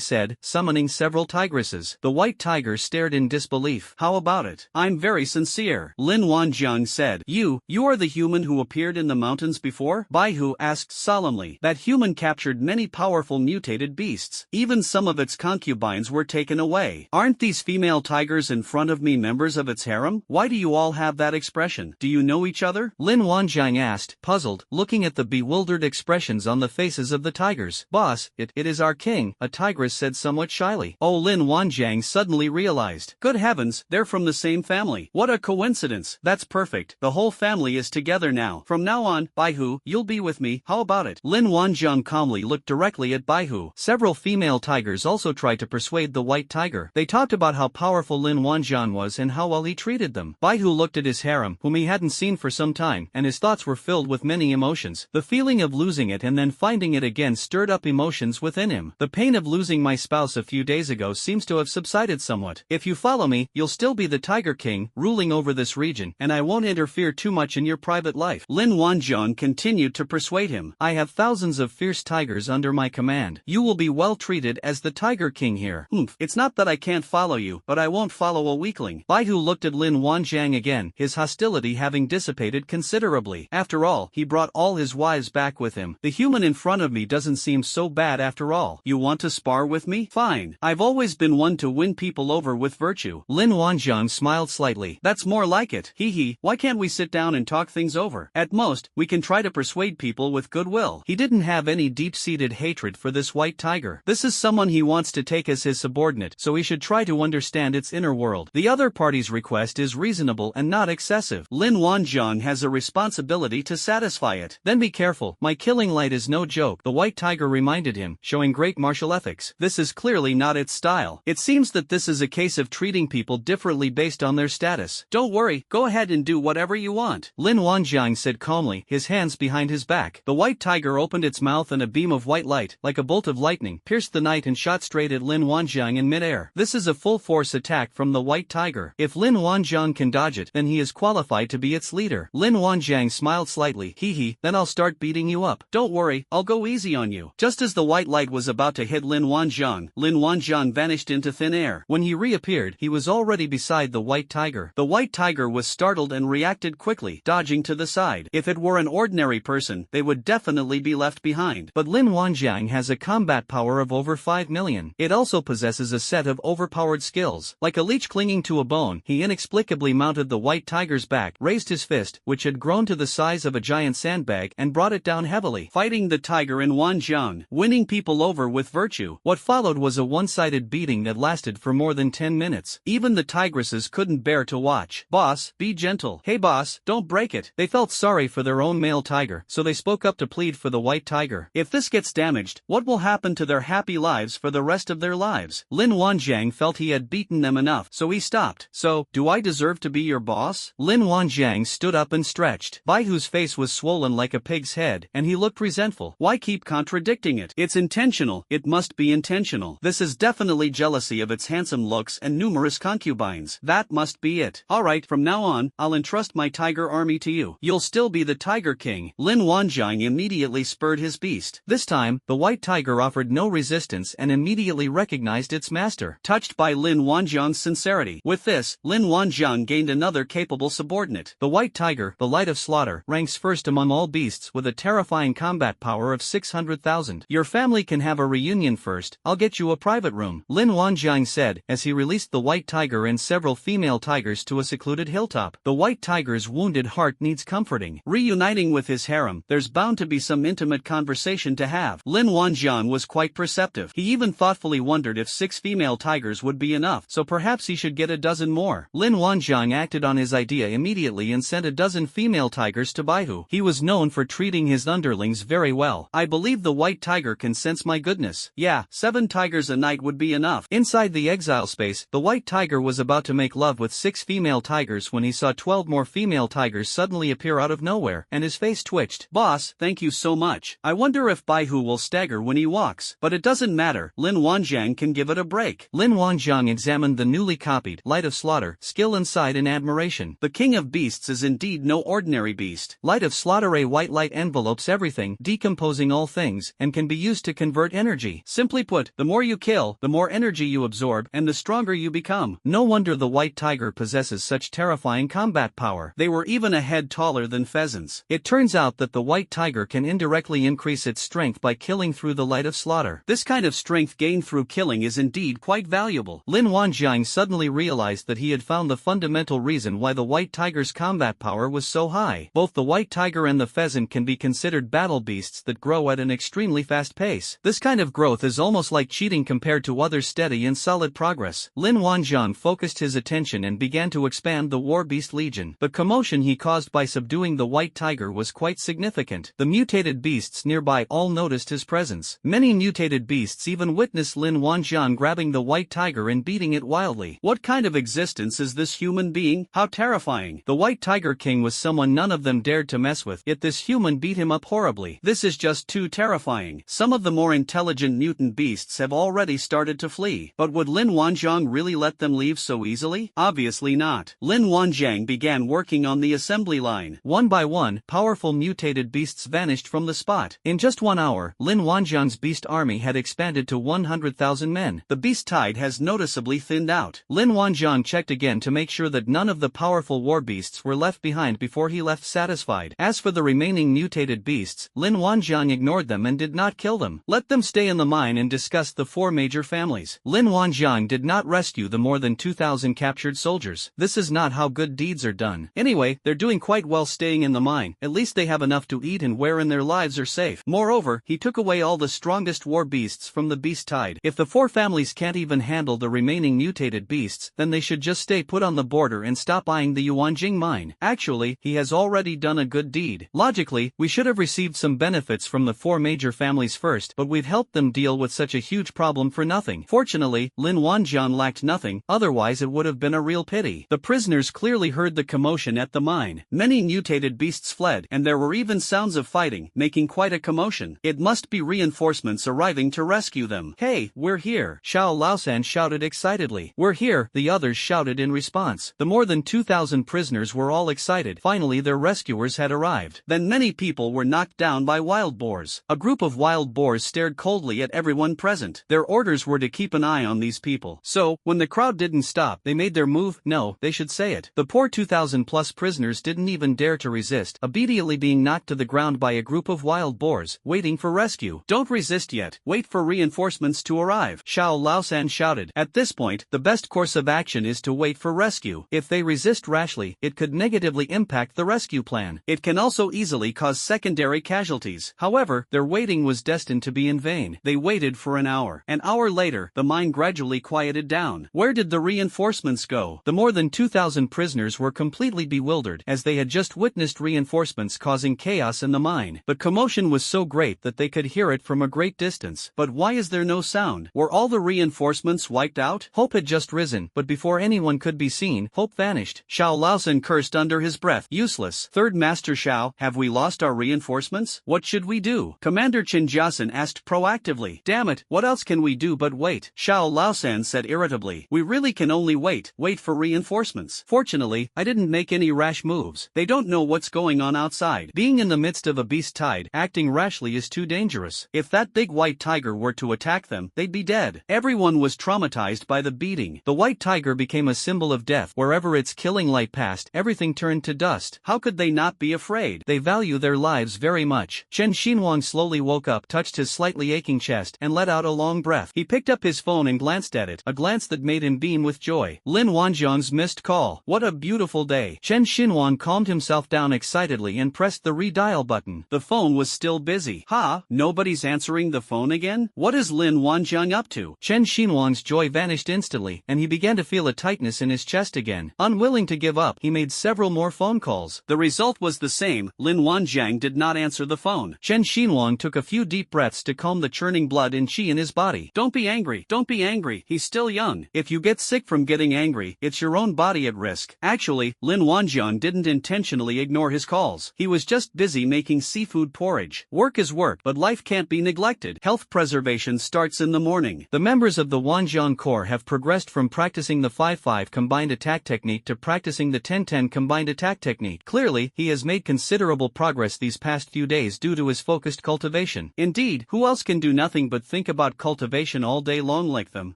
said, summoning several tigresses. The white tiger stared in disbelief. How about it? I'm very sincere, Lin Wanjiang said. You are the human who appeared in the mountains before? Baihu asked solemnly. That human captured many powerful mutated beasts. Even some of its concubines were taken away. Aren't these female tigers in front of me members of its harem? Why do you all have that expression? Do you know each other? Lin Wanjiang asked, puzzled, looking at the bewildered expressions on the faces of the tigers. Boss, it is our king, a tigress said somewhat shyly. Oh, Lin Wanjiang suddenly realized. Good heavens, they're from the same family. What a coincidence. That's perfect. The whole family is together now. From now on, Baihu, you'll be with me. How about it? Lin Wanjiang calmly looked directly at Baihu. Several female tigers also tried to persuade the white tiger. They talked about how powerful Lin Wanjian was and how well he treated them. Baihu looked at his harem, whom he hadn't seen for some time, and his thoughts were filled with many emotions. The feeling of losing it and then finding it again stirred up emotions within him. The pain of losing my spouse a few days ago seems to have subsided somewhat. If you follow me, you'll still be the Tiger King, ruling over this region, and I won't interfere too much in your private life. Lin Wanjian continued to persuade him. I have thousands of fierce tigers under my command. You will be well treated as the Tiger King here. It's not that I can't follow you, but I won't follow a weakling. Baihu looked at Lin Wanjiang again, his hostility having dissipated considerably. After all, he brought all his wives back with him. The human in front of me doesn't seem so bad after all. You want to spar with me? Fine. I've always been one to win people over with virtue. Lin Wanjiang smiled slightly. That's more like it. Hee. Why can't we sit down and talk things over? At most, we can try to persuade people with goodwill. He didn't have any deep-seated hatred for this white tiger. This is someone he wants to take as his subordinate, so he should try to understand its inner world. The other party's request is reasonable and not excessive. Lin Wanjiang has a responsibility to satisfy it. Then be careful. My killing light is no joke, the white tiger reminded him, showing great martial ethics. This is clearly not its style. It seems that this is a case of treating people differently based on their status. Don't worry, go ahead and do whatever you want, Lin Wanjiang said calmly, his hands behind his back. The white tiger opened its mouth and a beam of white light, like a bolt of lightning, pierced the night and shot straight at Lin Wanjiang in midair. This is a full-force attack from the white tiger. If Lin Wanjiang can dodge it, then he is qualified to be its leader. Lin Wanjiang smiled slightly. Hee, then I'll start beating you up. Don't worry, I'll go easy on you. Just as the white light was about to hit Lin Wanjiang vanished into thin air. When he reappeared, he was already beside the white tiger. The white tiger was startled and reacted quickly, dodging to the side. If it were an ordinary person, they would definitely be left behind. But Lin Wanjiang has a combat power of over 5 million. It also possesses a set of overpowered skills. Like a leech clinging to a bone, he inexplicably mounted the white tiger's back, raised his fist, which had grown to the size of a giant sandbag, and brought it down heavily, fighting the tiger in Wanjiang, winning people over with virtue. What followed was a one-sided beating that lasted for more than 10 minutes. Even the tigresses couldn't bear to watch. Boss, be gentle. Hey boss, don't break it. They felt sorry for their own male tiger, so they spoke up to plead for the white tiger. If this gets damaged, what will happen to their happy lives for the rest of their lives? Lin Wanjiang felt he had beaten them enough, so he stopped. So, do I deserve to be your boss? Lin Wanjiang stood up and stretched. Baihu's face was swollen like a pig's head, and he looked resentful. Why keep contradicting it? It's intentional. It must be intentional. This is definitely jealousy of its handsome looks and numerous concubines. That must be it. Alright, from now on, I'll entrust my tiger army to you. You'll still be the Tiger King. Lin Wanjiang immediately spurred his beast. This time, the white tiger offered no resistance and immediately recognized its master, touched by Lin Wanjiang's sincerity. With this, Lin Wanjiang gained another capable subordinate. The white tiger, the light of slaughter, ranks first among all beasts beasts with a terrifying combat power of 600,000. Your family can have a reunion first, I'll get you a private room, Lin Wanjiang said as he released the white tiger and several female tigers to a secluded hilltop. The white tiger's wounded heart needs comforting. Reuniting with his harem, there's bound to be some intimate conversation to have. Lin Wanjiang was quite perceptive. He even thoughtfully wondered if 6 female tigers would be enough, so perhaps he should get a dozen more. Lin Wanjiang acted on his idea immediately and sent a dozen female tigers to Baihu. He was known for treating his underlings very well. I believe the white tiger can sense my goodness. Yeah, 7 tigers a night would be enough. Inside the exile space, the white tiger was about to make love with 6 female tigers when he saw 12 more female tigers suddenly appear out of nowhere, and his face twitched. Boss, thank you so much. I wonder if Baihu will stagger when he walks. But it doesn't matter, Lin Wanjiang can give it a break. Lin Wanjiang examined the newly copied Light of Slaughter skill inside in admiration. The King of Beasts is indeed no ordinary beast. Light of Slaughter, a white light envelopes everything, decomposing all things, and can be used to convert energy. Simply put, the more you kill, the more energy you absorb, and the stronger you become. No wonder the white tiger possesses such terrifying combat power. They were even a head taller than pheasants. It turns out that the white tiger can indirectly increase its strength by killing through the Light of Slaughter. This kind of strength gained through killing is indeed quite valuable. Lin Wanjiang suddenly realized that he had found the fundamental reason why the white tiger's combat power was so high. Both the white tiger and the pheasant can be considered battle beasts that grow at an extremely fast pace. This kind of growth is almost like cheating compared to other steady and solid progress. Lin Wanjiang focused his attention and began to expand the War Beast Legion. The commotion he caused by subduing the white tiger was quite significant. The mutated beasts nearby all noticed his presence. Many mutated beasts even witnessed Lin Wanjiang grabbing the white tiger and beating it wildly. What kind of existence is this human being? How terrifying. The white tiger king was someone none of them dared to mess with, yet this human beat him up horribly. This is just too terrifying. Some of the more intelligent mutant beasts have already started to flee. But would Lin Wanjiang really let them leave so easily? Obviously not. Lin Wanjiang began working on the assembly line. One by one, powerful mutated beasts vanished from the spot. In just 1 hour, Lin Wanjiang's beast army had expanded to 100,000 men. The beast tide has noticeably thinned out. Lin Wanjiang checked again to make sure that none of the powerful war beasts were left behind before he left satisfied. As for the remaining mutated beasts, Lin Wanjiang ignored them and did not kill them. Let them stay in the mine and discuss the 4 major families. Lin Wanjiang did not rescue the more than 2,000 captured soldiers. This is not how good deeds are done. Anyway, they're doing quite well staying in the mine. At least they have enough to eat and wear and their lives are safe. Moreover, he took away all the strongest war beasts from the beast tide. If the 4 families can't even handle the remaining mutated beasts, then they should just stay put on the border and stop eyeing the Yuanjing mine. Actually, he has already done a good deed. Logically, we should have received some benefits from the 4 major families first, but we've helped them deal with such a huge problem for nothing. Fortunately, Lin Wanjiang lacked nothing, otherwise it would have been a real pity. The prisoners clearly heard the commotion at the mine. Many mutated beasts fled, and there were even sounds of fighting, making quite a commotion. It must be reinforcements arriving to rescue them. Hey, we're here, Xiao Laosan shouted excitedly. We're here, the others shouted in response. The more than 2,000 prisoners were all excited. Finally their rescuers had arrived. Then many people were knocked down by wild boars. A group of wild boars stared coldly at everyone present. Their orders were to keep an eye on these people. So, when the crowd didn't stop, they made their move. No, they should say it. The poor 2,000 plus prisoners didn't even dare to resist, immediately being knocked to the ground by a group of wild boars, waiting for rescue. Don't resist yet, wait for reinforcements to arrive, Xiao Laosan shouted. At this point, the best course of action is to wait for rescue. If they resist rashly, it could negatively impact the rescue plan. It can also easily cause secondary casualties. However, their waiting was destined to be in vain. They waited for an hour. An hour later, the mine gradually quieted down. Where did the reinforcements go? The more than 2,000 prisoners were completely bewildered, as they had just witnessed reinforcements causing chaos in the mine. But commotion was so great that they could hear it from a great distance. But why is there no sound? Were all the reinforcements wiped out? Hope had just risen, but before anyone could be seen, Hope vanished. Xiao Laosan cursed under his breath. Useless. Third Master Xiao, have we lost our reinforcements? What should we do? Commander Qinjiasen asked proactively. Damn it, what else can we do but wait? Xiao Laosan said irritably. We really can only wait for reinforcements. Fortunately, I didn't make any rash moves. They don't know what's going on outside. Being in the midst of a beast tide, acting rashly is too dangerous. If that big white tiger were to attack them, they'd be dead. Everyone was traumatized by the beating. The white tiger became a symbol of death. Wherever its killing light passed, everything turned to dust. How could they not be afraid? They vowed value their lives very much. Chen Xinhuang slowly woke up, touched his slightly aching chest, and let out a long breath. He picked up his phone and glanced at it, a glance that made him beam with joy. Lin Wanjiang's missed call. What a beautiful day. Chen Xinhuang calmed himself down excitedly and pressed the redial button. The phone was still busy. Ha! Nobody's answering the phone again? What is Lin Wanjiang up to? Chen Xinhuang's joy vanished instantly, and he began to feel a tightness in his chest again. Unwilling to give up, he made several more phone calls. The result was the same. Lin Wanjiang did not answer the phone. Chen Xinhuang took a few deep breaths to calm the churning blood and qi in his body. Don't be angry. Don't be angry. He's still young. If you get sick from getting angry, it's your own body at risk. Actually, Lin Wanjiang didn't intentionally ignore his calls. He was just busy making seafood porridge. Work is work, but life can't be neglected. Health preservation starts in the morning. The members of the Wanjiang Corps have progressed from practicing the 5-5 combined attack technique to practicing the 10-10 combined attack technique. Clearly, he has made considerable progress these past few days due to his focused cultivation. Indeed, who else can do nothing but think about cultivation all day long like them?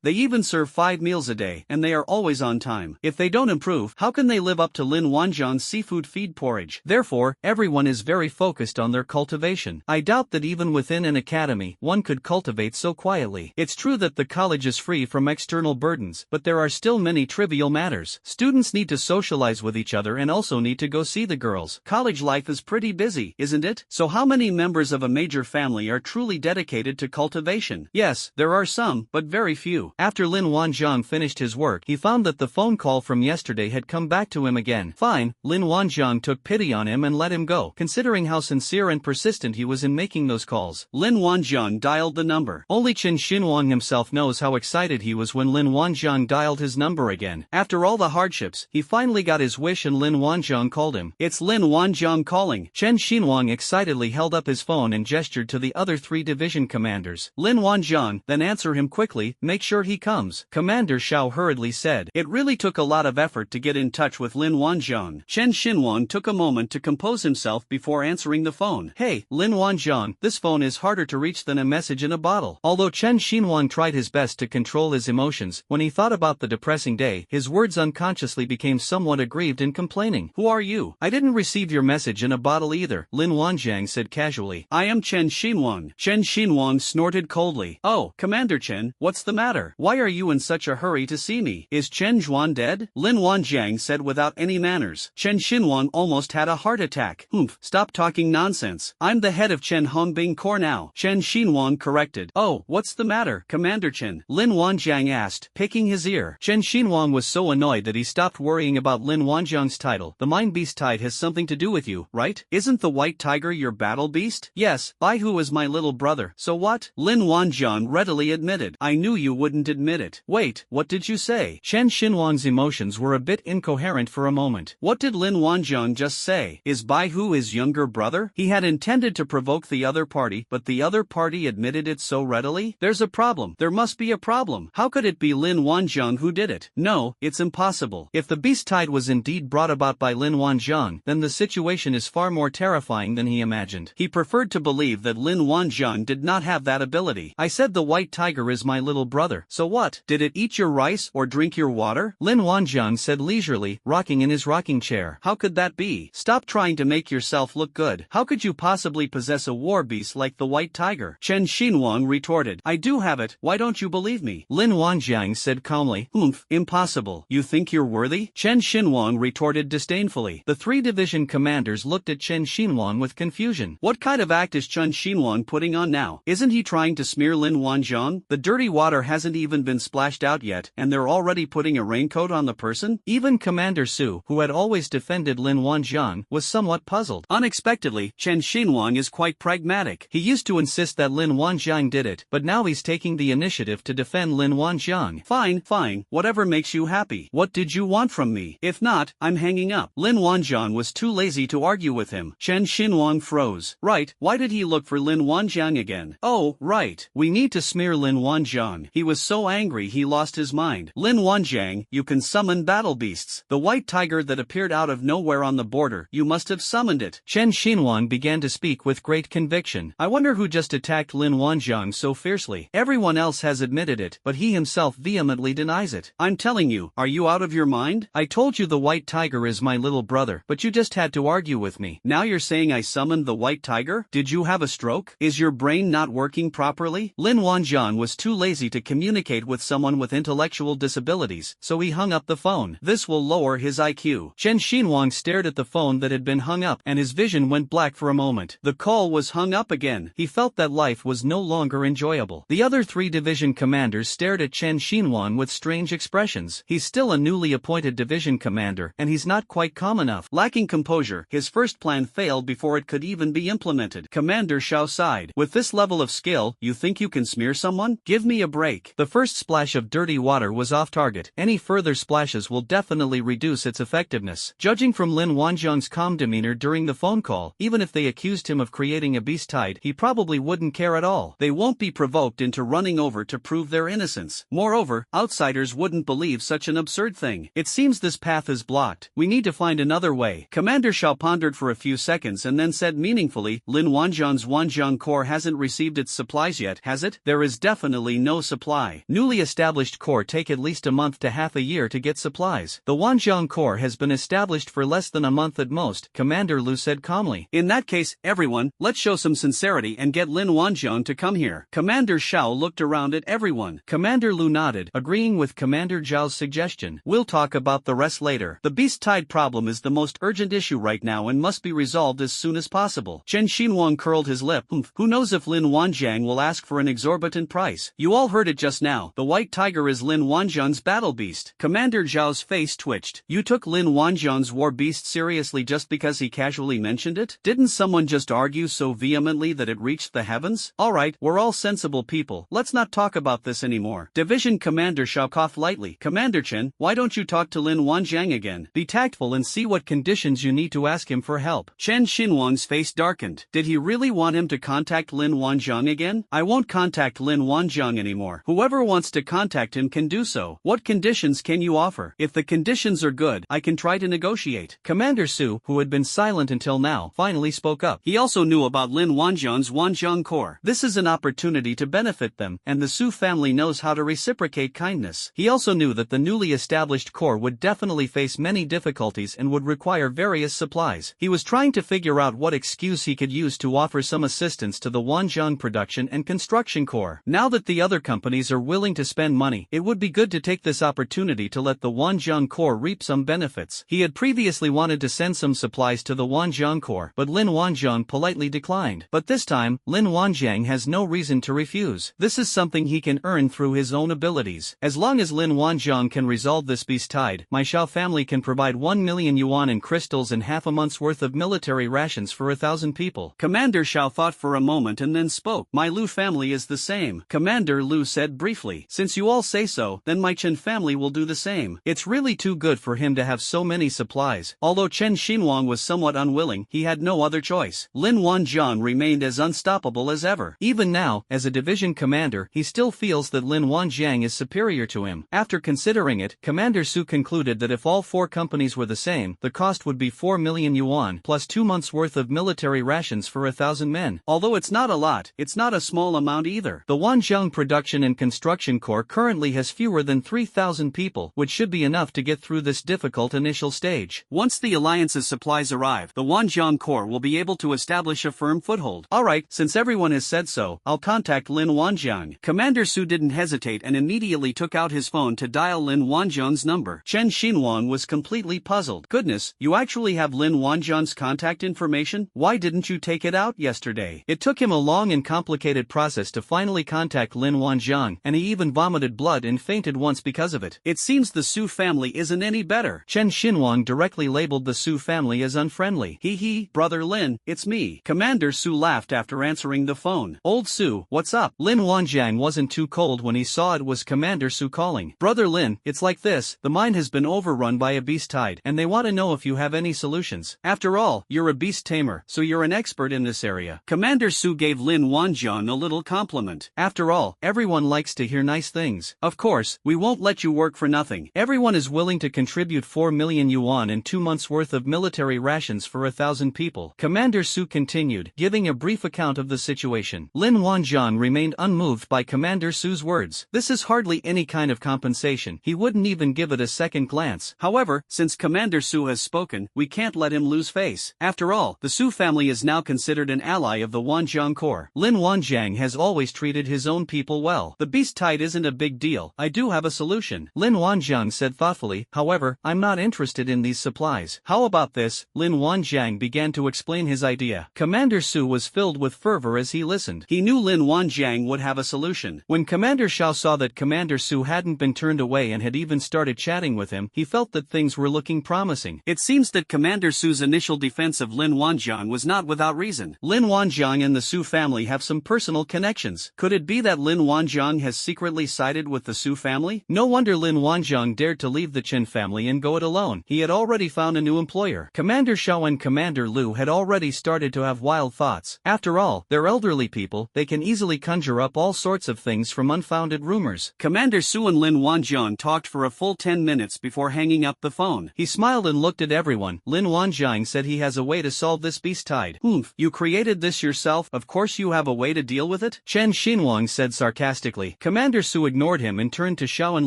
They even serve 5 meals a day, and they are always on time. If they don't improve, how can they live up to Lin Wanjiang's seafood feed porridge? Therefore, everyone is very focused on their cultivation. I doubt that even within an academy, one could cultivate so quietly. It's true that the college is free from external burdens, but there are still many trivial matters. Students need to socialize with each other and also need to go see the girls. College life is pretty busy, isn't it? So how many members of a major family are truly dedicated to cultivation? Yes, there are some, but very few. After Lin Wanjiang finished his work, he found that the phone call from yesterday had come back to him again. Fine, Lin Wanjiang took pity on him and let him go, considering how sincere and persistent he was in making those calls. Lin Wanjiang dialed the number. Only Chen Xinhuang himself knows how excited he was when Lin Wanjiang dialed his number again. After all the hardships, he finally got his wish and Lin Wanjiang called him. It's Lin Wanjiang calling. Chen Xinhuang excitedly held up his phone and gestured to the other 3 division commanders. Lin Wanjiang, then answer him quickly, make sure he comes. Commander Xiao hurriedly said. It really took a lot of effort to get in touch with Lin Wanjiang. Chen Xinhuang took a moment to compose himself before answering the phone. Hey, Lin Wanjiang, this phone is harder to reach than a message in a bottle. Although Chen Xinhuang tried his best to control his emotions, when he thought about the depressing day, his words unconsciously became somewhat aggrieved and complaining. Who are you? I didn't receive your message in a bottle either, Lin Wanjiang said casually. I am Chen Xinhuang. Chen Xinhuang snorted coldly. Oh, Commander Chen, what's the matter? Why are you in such a hurry to see me? Is Chen Zhuan dead? Lin Wanjiang said without any manners. Chen Xinhuang almost had a heart attack. Humph, stop talking nonsense. I'm the head of Chen Hongbing Corps now. Chen Xinhuang corrected. Oh, what's the matter, Commander Chen? Lin Wanjiang asked, picking his ear. Chen Xinhuang was so annoyed that he stopped worrying about Lin Wanjiang's title. The Mind Beast tide has something to do with you, right? Isn't the white tiger your battle beast? Yes, Baihu is my little brother. So what? Lin Wanjiang readily admitted. I knew you wouldn't admit it. Wait, what did you say? Chen Xinhuang's emotions were a bit incoherent for a moment. What did Lin Wanjiang just say? Is Baihu his younger brother? He had intended to provoke the other party, but the other party admitted it so readily? There's a problem. There must be a problem. How could it be Lin Wanjiang who did it? No, it's impossible. If the beast tide was indeed brought about by Lin Wanjiang, then the situation is far more terrifying than he imagined. He preferred to believe that Lin Wanjiang did not have that ability. I said the white tiger is my little brother. So what? Did it eat your rice or drink your water? Lin Wanjiang said leisurely, rocking in his rocking chair. How could that be? Stop trying to make yourself look good. How could you possibly possess a war beast like the white tiger? Chen Xinhuang retorted. I do have it. Why don't you believe me? Lin Wanjiang said calmly. Humph, impossible. You think you're worthy? Chen Xinhuang retorted disdainfully. The 3 division commanders looked at Chen Xinhuang with confusion. What kind of act is Chen Xinhuang putting on now? Isn't he trying to smear Lin Wanjiang? The dirty water hasn't even been splashed out yet, and they're already putting a raincoat on the person? Even Commander Su, who had always defended Lin Wanjiang, was somewhat puzzled. Unexpectedly, Chen Xinhuang is quite pragmatic. He used to insist that Lin Wanjiang did it, but now he's taking the initiative to defend Lin Wanjiang. Fine, fine, whatever makes you happy. What did you want from me? If not, I'm hanging up. Lin Wanjiang was too lazy to argue with him. Chen Xinhuang froze. Right, why did he look for Lin Wanjiang again? Oh, right. We need to smear Lin Wanjiang. He was so angry he lost his mind. Lin Wanjiang, you can summon battle beasts. The white tiger that appeared out of nowhere on the border, you must have summoned it. Chen Xinhuang began to speak with great conviction. I wonder who just attacked Lin Wanjiang so fiercely. Everyone else has admitted it, but he himself vehemently denies it. I'm telling you, are you out of your mind? I told you the white tiger is my little brother, but you just had to argue with me. Now you're saying I summoned the white tiger? Did you have a stroke? Is your brain not working properly? Lin Wanjian was too lazy to communicate with someone with intellectual disabilities, so he hung up the phone. This will lower his IQ. Chen Xinhuang stared at the phone that had been hung up, and his vision went black for a moment. The call was hung up again. He felt that life was no longer enjoyable. The other three division commanders stared at Chen Xinhuang with strange expressions. He's still a newly appointed division commander, and he's not quite calm enough. Lacking composure, his first plan failed before it could even be implemented. Commander Shao sighed. With this level of skill, you think you can smear someone? Give me a break. The first splash of dirty water was off target. Any further splashes will definitely reduce its effectiveness. Judging from Lin Wanjiang's calm demeanor during the phone call, even if they accused him of creating a beast tide, he probably wouldn't care at all. They won't be provoked into running over to prove their innocence. Moreover, outsiders wouldn't believe such an absurd thing. It seems this path is blocked. We need to find another way. Commander Shao pondered for a few seconds and then said meaningfully, Lin Wanjiang's Wanjiang Corps hasn't received its supplies yet, has it? There is definitely no supply. Newly established corps take at least a month to half a year to get supplies. The Wanjiang Corps has been established for less than a month at most, Commander Lu said calmly. In that case, everyone, let's show some sincerity and get Lin Wanjiang to come here. Commander Shao looked around at everyone. Commander Lu nodded, agreeing with Commander Zhao's suggestion. We'll talk about the rest later. The beast tide problem is the most urgent issue right now and must be resolved as soon as possible. Chen Xinhuang curled his lip. Who knows if Lin Wanjiang will ask for an exorbitant price? You all heard it just now. The white tiger is Lin Wanjiang's battle beast. Commander Zhao's face twitched. You took Lin Wanjiang's war beast seriously just because he casually mentioned it? Didn't someone just argue so vehemently that it reached the heavens? Alright, we're all sensible people. Let's not talk about this anymore. Division Commander Shao coughed lightly. Commander Chen, why don't you talk to Lin Wanjiang again? Be tactful and see what conditions you need to ask him for help. Chen Xinhuang's face darkened. Did he really want him to contact Lin Wanjiang again? I won't contact Lin Wanjiang anymore. Whoever wants to contact him can do so. What conditions can you offer? If the conditions are good, I can try to negotiate. Commander Su, who had been silent until now, finally spoke up. He also knew about Lin Wanjiang's Wanjiang Corps. This is an opportunity to benefit them, and the Su family knows how to reciprocate kindness. He also knew that the newly established corps would definitely face many difficulties and would require various supplies. He was trying to figure out what excuse he could use to offer some assistance to the Wanjiang production and construction corps. Now that the other companies are willing to spend money, it would be good to take this opportunity to let the Wanjiang Corps reap some benefits. He had previously wanted to send some supplies to the Wanjiang Corps, but Lin Wanjiang politely declined. But this time, Lin Wanjiang has no reason to refuse. This is something he can earn through his own abilities. As long as Lin Wanjiang can resolve this beast tide, my Shao family can provide 1 million yuan in crystals and half a month's worth of military rations for 1,000 people. Commander Shao thought for a moment and then spoke. My Lu family is the same. Commander Lu said briefly. Since you all say so, then my Chen family will do the same. It's really too good for him to have so many supplies. Although Chen Xinhuang was somewhat unwilling, he had no other choice. Lin Wanjiang remained as unstoppable as ever. Even now, as a division commander, he still feels that Lin Wanjiang is superior to him. After considering it, Commander Su concluded that if all four companies were the same, the cost would be 4 million yuan plus 2 months worth of military rations for 1,000 men. Although it's not a lot, it's not a small amount either. The Wanjiang Production and Construction Corps currently has fewer than 3,000 people, which should be enough to get through this difficult initial stage. Once the alliance's supplies arrive, the Wanjiang Corps will be able to establish a firm foothold. Alright, since everyone has said so, I'll contact Lin Wanjiang. Commander Su didn't hesitate and immediately took out his phone to dial Lin Wanjiang's number. Chen Xinhuang was completely puzzled. Goodness, you actually have Lin Wanjiang's contact information? Why didn't you take it out yesterday? It took him a long and complicated process to finally contact Lin Wanjiang, and he even vomited blood and fainted once because of it. It seems the Su family isn't any better. Chen Xinhuang directly labeled the Su family as unfriendly. Hee, brother Lin, it's me. Commander Su laughed after answering the phone. Old Su, what's up? Lin Wanjiang wasn't too cold when he saw it was Commander Su calling. Brother Lin, it's like this, the mine has been overrun by a beast tide, and they want to know if you have any solutions. After all, you're a beast tamer, so you're an expert in this area. Commander Su gave Lin Wanjiang a little compliment. After all, everyone likes to hear nice things. Of course, we won't let you work for nothing. Everyone is willing to contribute 4 million yuan and 2 months worth of military rations for 1,000 people. Commander Su continued, giving a brief account of the situation. Lin Wanjiang remained unmoved by Commander Su's words. This is hardly any kind of compensation. He wouldn't even give it a second glance. However, since Commander Su has spoken, we can't let him lose face. peace. After all, the Su family is now considered an ally of the Wanjiang Corps. Lin Wanjiang has always treated his own people well. The beast tide isn't a big deal. I do have a solution, Lin Wanjiang said thoughtfully. However, I'm not interested in these supplies. How about this? Lin Wanjiang began to explain his idea. Commander Su was filled with fervor as he listened. He knew Lin Wanjiang would have a solution. When Commander Xiao saw that Commander Su hadn't been turned away and had even started chatting with him, he felt that things were looking promising. It seems that Commander Su's initial defense of Lin Wanjiang was not without reason. Lin Wanjiang and the Su family have some personal connections. Could it be that Lin Wanjiang has secretly sided with the Su family? No wonder Lin Wanjiang dared to leave the Chen family and go it alone. He had already found a new employer. Commander Xiao and Commander Lu had already started to have wild thoughts. After all, they're elderly people, they can easily conjure up all sorts of things from unfounded rumors. Commander Su and Lin Wanjiang talked for a full 10 minutes before hanging up the phone. He smiled and looked at everyone. Lin Wanjiang said he has a way to solve this beast tide. You created this yourself? Of course you have a way to deal with it? Chen Xinhuang said sarcastically. Commander Su ignored him and turned to Xiao and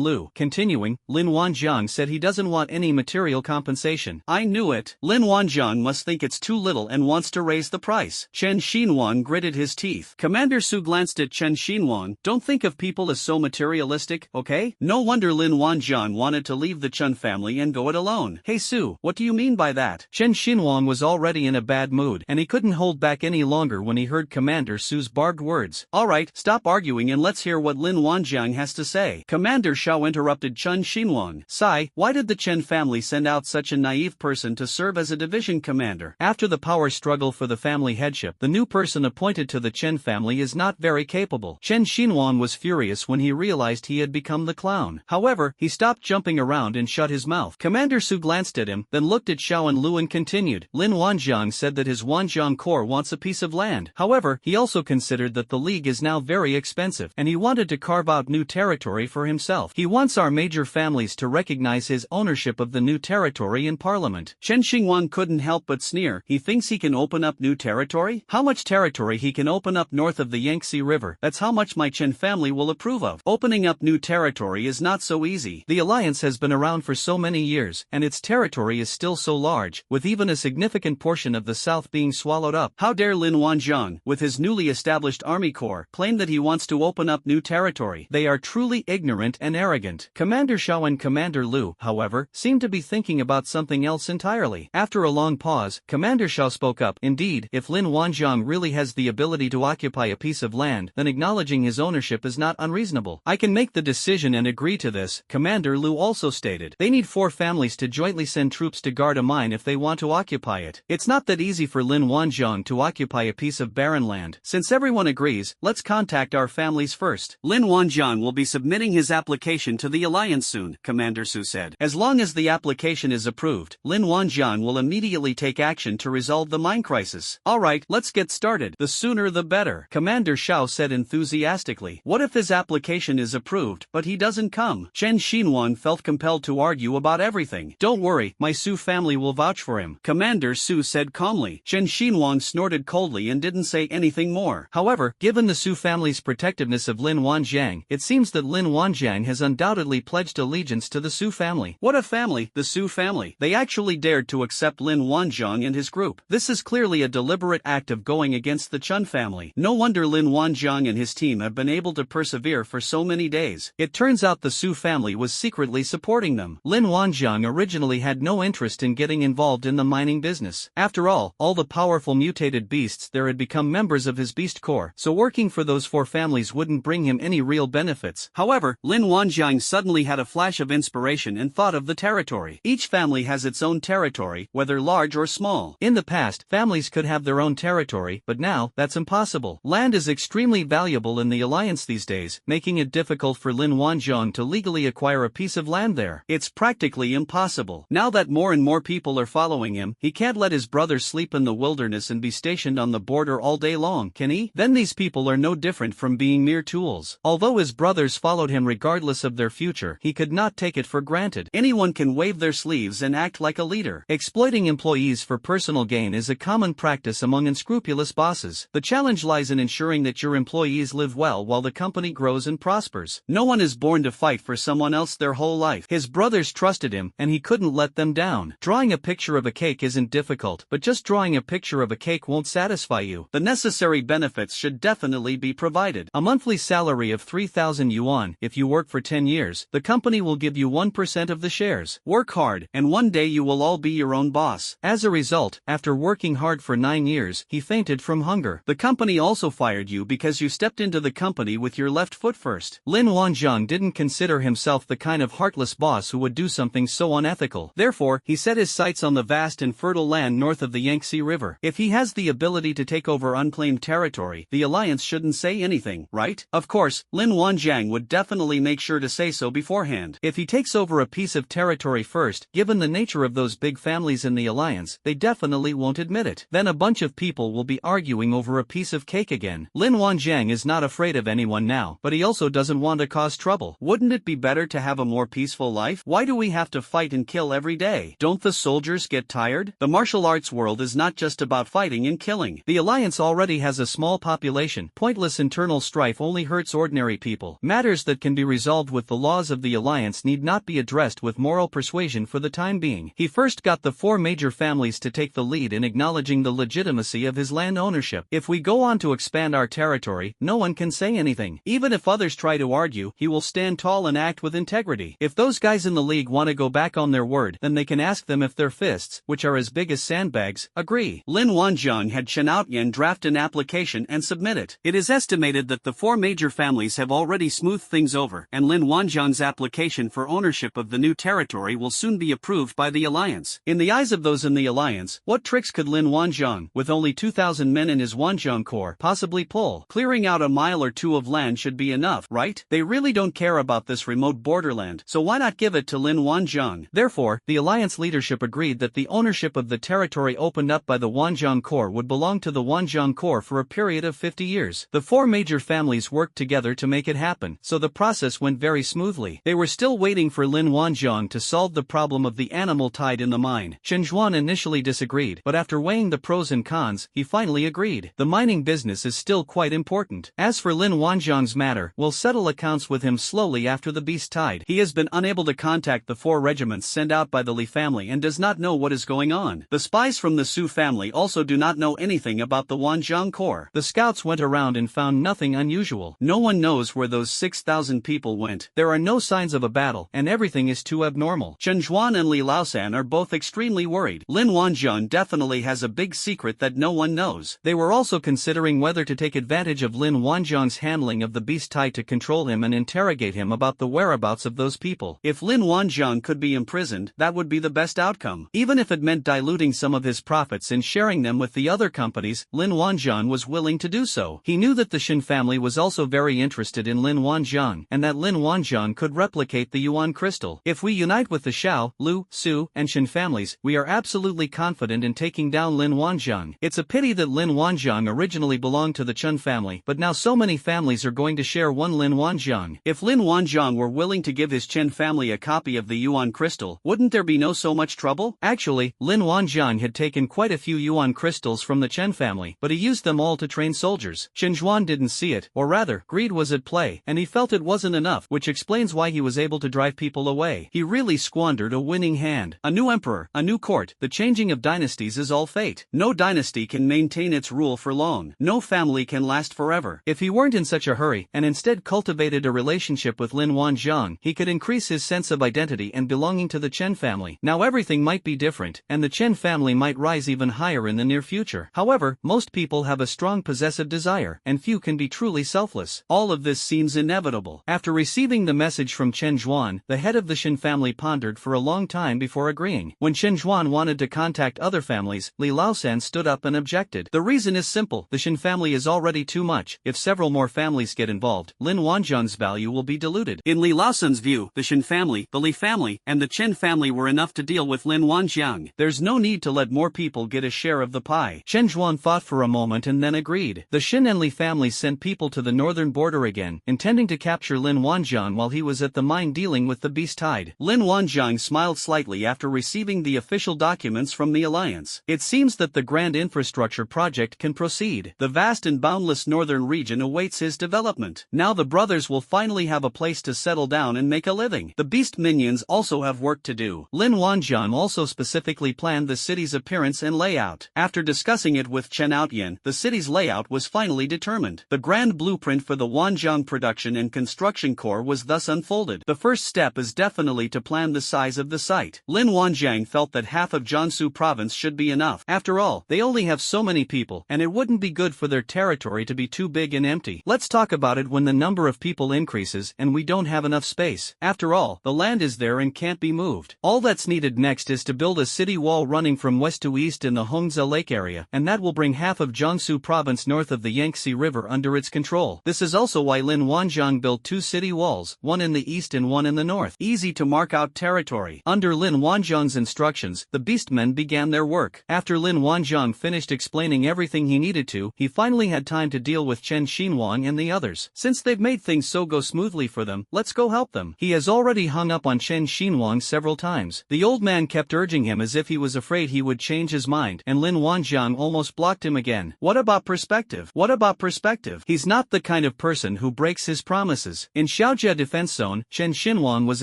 Lu. Continuing, Lin Wanjiang said he doesn't want any material compensation. I knew it. Lin Wanjiang must think it's too little and wants to raise the price. Chen Xinhuang gritted his teeth. Commander Su glanced at Chen Xinhuang. Don't think of people as so materialistic, okay? No wonder Lin Wanjiang wanted to leave the Chen family and go it alone. Hey Su, what do you mean by that? Chen Xinhuang was already in a bad mood, and he couldn't hold back any longer when he heard Commander Su's barbed words. Alright, stop arguing and let's hear what Lin Wanjiang has to say. Commander Xiao interrupted Chen Xinhuang. Sai, why did the Chen family send out such a naive person to serve as a division commander? After the power struggle for the family headship, the new person appointed to the Chen family is not very capable. Chen Xinhuang was furious when he realized he had become the clown. However, he stopped jumping around and shut his mouth. Commander Su glanced at him, then looked at Xiao and Lu and continued. Lin Wanjiang said that his Wanjiang Corps wants a piece of land. However, he also considered that the league is now very expensive, and he wanted to carve out new territory for himself. He wants our major families to recognize his ownership of the new territory in parliament. Chen Xinhuang couldn't help but sneer. He thinks he can open up new territory? How much territory he can open up north of the Yangtze River? That's how much my Chen family will approve of. Opening up new territory is not so easy. The alliance has been around for so many years, and its territory is still so large, with even a significant portion of the south being swallowed up. How dare Lin Wanjiang, with his newly established army corps, claim that he wants to open up new territory? They are truly ignorant and arrogant. Commander Xiao and Commander Lu, however, seemed to be thinking about something else entirely. After a long pause, Commander Xiao spoke up. Indeed, if Lin Wanjiang really has the ability to occupy a piece of land, then acknowledging his ownership is not unreasonable. I can make the decision and agree to this, Commander Lu also stated. They need 4 families to jointly send troops to guard a mine if they want to occupy it. It's not that easy for Lin Wanjiang to occupy a piece of barren land. Since everyone agrees, let's contact our families first. Lin Wanjiang will be submitting his application to the alliance soon, Commander Su said. As long as the application is approved, Lin Wanjiang will immediately take action to resolve the mine crisis. Alright, let's get started. The sooner the better, Commander Xiao said enthusiastically. What if his application is approved, but he doesn't come? Chen Xinhuang felt compelled to argue about everything. Don't worry, my Su family will vouch for him, Commander Su said calmly. Chen Xinhuang snorted coldly and didn't say anything more. However, given the Su family's protectiveness of Lin Wanjiang, it seems that Lin Wanjiang has undoubtedly pledged allegiance to the Su family. What a family, the Su family. They actually dared to accept Lin Wanjiang and his group. This is clearly a deliberate act of going against the Chen family. No wonder Lin Wanjiang and his team have been able to persevere for so many days. It turns out the Su family was secretly supporting them. Lin Wanjiang originally had no interest in getting involved in the mining business. After all the powerful mutated beasts there had become members of his beast corps, so working for those 4 families wouldn't bring him any real benefits. However, Lin Wanjiang suddenly had a flash of inspiration and thought of the territory. Each family has its own territory, whether large or small. In the past, families could have their own territory, but now, that's impossible. Land is extremely valuable in the alliance these days, making it difficult for Lin Wanjiang to legally acquire a piece of land there. It's practically impossible. Now that more and more people are following him, he can't let his brothers sleep in the wilderness and be stationed on the border all day long, can he? Then these people are no different from being mere tools. Although his brothers followed him regardless of their future, he could not take it for granted. Anyone can wave their sleeves and act like a leader. Exploiting employees for personal gain is a common practice among unscrupulous bosses. The challenge lies in ensuring that your employees live well while the company grows and prospers. No one is born to fight for someone else their whole life. His brothers trusted him, and he couldn't let them down. Drawing a picture of a cake is isn't difficult, but just drawing a picture of a cake won't satisfy you. The necessary benefits should definitely be provided. A monthly salary of 3,000 yuan. If you work for 10 years, the company will give you 1% of the shares. Work hard, and one day you will all be your own boss. As a result, after working hard for 9 years, he fainted from hunger. The company also fired you because you stepped into the company with your left foot first. Lin Wanjiang didn't consider himself the kind of heartless boss who would do something so unethical. Therefore, he set his sights on the vast and fertile land north of the Yangtze River. If he has the ability to take over unclaimed territory, the alliance shouldn't say anything, right? Of course, Lin Wanjiang would definitely make sure to say so beforehand. If he takes over a piece of territory first, given the nature of those big families in the alliance, they definitely won't admit it. Then a bunch of people will be arguing over a piece of cake again. Lin Wanjiang is not afraid of anyone now, but he also doesn't want to cause trouble. Wouldn't it be better to have a more peaceful life? Why do we have to fight and kill every day? Don't the soldiers get tired? The martial arts world is not just about fighting and killing. The alliance already has a small population. Pointless internal strife only hurts ordinary people. Matters that can be resolved with the laws of the alliance need not be addressed with moral persuasion for the time being. He first got the 4 major families to take the lead in acknowledging the legitimacy of his land ownership. If we go on to expand our territory, no one can say anything. Even if others try to argue, he will stand tall and act with integrity. If those guys in the league want to go back on their word, then they can ask them if their fists, which are as big as sandbags, agree. Lin Wanjiang had Chen Outyan draft an application and submit it. It is estimated that the 4 major families have already smoothed things over, and Lin Wanjiang's application for ownership of the new territory will soon be approved by the alliance. In the eyes of those in the alliance, what tricks could Lin Wanjiang, with only 2,000 men in his Wanjiang Corps, possibly pull? Clearing out a mile or two of land should be enough, right? They really don't care about this remote borderland, so why not give it to Lin Wanjiang? Therefore, the alliance leadership agreed that the ownership of the territory opened up by the Wanjiang Corps would belong to the Wanjiang Corps for a period of 50 years. The 4 major families worked together to make it happen, so the process went very smoothly. They were still waiting for Lin Wanjiang to solve the problem of the animal tied in the mine. Chen Zhuan initially disagreed, but after weighing the pros and cons, he finally agreed. The mining business is still quite important. As for Lin Wanjiang's matter, we'll settle accounts with him slowly after the beast tide. He has been unable to contact the 4 regiments sent out by the Li family and does not know what is going on. The spies from the Su family also do not know anything about the Wanjiang Corps. The scouts went around and found nothing unusual. No one knows where those 6,000 people went. There are no signs of a battle, and everything is too abnormal. Chen Zhuan and Li Laosan are both extremely worried. Lin Wanjiang definitely has a big secret that no one knows. They were also considering whether to take advantage of Lin Wanjiang's handling of the beast tide to control him and interrogate him about the whereabouts of those people. If Lin Wanjiang could be imprisoned, that would be the best outcome. Even if it meant diluting some of his profits and sharing them with the other companies, Lin Wanjiang was willing to do so. He knew that the Shin family was also very interested in Lin Wanjiang, and that Lin Wanjiang could replicate the Yuan crystal. If we unite with the Xiao, Lu, Su, and Shin families, we are absolutely confident in taking down Lin Wanjiang. It's a pity that Lin Wanjiang originally belonged to the Chen family, but now so many families are going to share one Lin Wanjiang. If Lin Wanjiang were willing to give his Chen family a copy of the Yuan crystal, wouldn't there be no so much trouble? Actually, Lin Wanjiang had taken quite a few Yuan crystals from the Chen family, but he used them all to train soldiers. Chen Zhuan didn't see it, or rather, greed was at play, and he felt it wasn't enough, which explains why he was able to drive people away. He really squandered a winning hand. A new emperor, a new court, the changing of dynasties is all fate. No dynasty can maintain its rule for long. No family can last forever. If he weren't in such a hurry, and instead cultivated a relationship with Lin Wanjiang, he could increase his sense of identity and belonging to the Chen family. Now everything might be different, and the Chen family might rise even higher in the near future. However, most people have a strong possessive desire, and few can be truly selfless. All of this seems inevitable. After receiving the message from Chen Zhuan, the head of the Shin family pondered for a long time before agreeing. When Chen Zhuan wanted to contact other families, Li Laosan stood up and objected. The reason is simple. The Shin family is already too much. If several more families get involved, Lin Wanjiang's value will be diluted. In Li Laosan's view, the Shin family, the Li family, and the Chen family were enough to deal with Lin Wanjiang. There's no need to let more people get a share of the pie. Chen Zhuan thought for a moment and then agreed. The Shin and Li families sent people to the northern border again, intending to capture Lin Wanjiang while he was at the mine dealing with the beast tide. Lin Wanjiang smiled slightly after receiving the official documents from the alliance. It seems that the grand infrastructure project can proceed. The vast and boundless northern region awaits his development. Now the brothers will finally have a place to settle down and make a living. The beast minions also have work to do. Lin Wanjiang also specifically planned the city's appearance and layout. After discussing it with Chen Outyan, the city's layout was finally determined. The grand blueprint for the Wanjiang production and construction core was thus unfolded. The first step is definitely to plan the size of the site. Lin Wanjiang felt that half of Jiangsu province should be enough. After all, they only have so many people, and it wouldn't be good for their territory to be too big and empty. Let's talk about it when the number of people increases and we don't have enough space. After all, the land is there and can't be moved. All that's needed next is to build a city wall running from west to east in the Hongzhe Lake area, and that will bring half of Jiangsu province north of the Yangtze River under its control. This is also why Lin Wanjiang built two city walls, one in the east and one in the north. Easy to mark out territory. Under Lin Wanjiang's instructions, the beastmen began their work. After Lin Wanjiang finished explaining everything he needed to, he finally had time to deal with Chen Xinhuang and the others. Since they've made things so go smoothly for them, let's go help them. He has already hung up on Chen Xinhuang several times. The old man kept urging him as if he was afraid he would change his mind, and Lin Wanjiang almost blocked him again. What about perspective? What about perspective? He's not the kind of person who breaks his promises. In Xiaojie Defense Zone, Chen Xinhuang was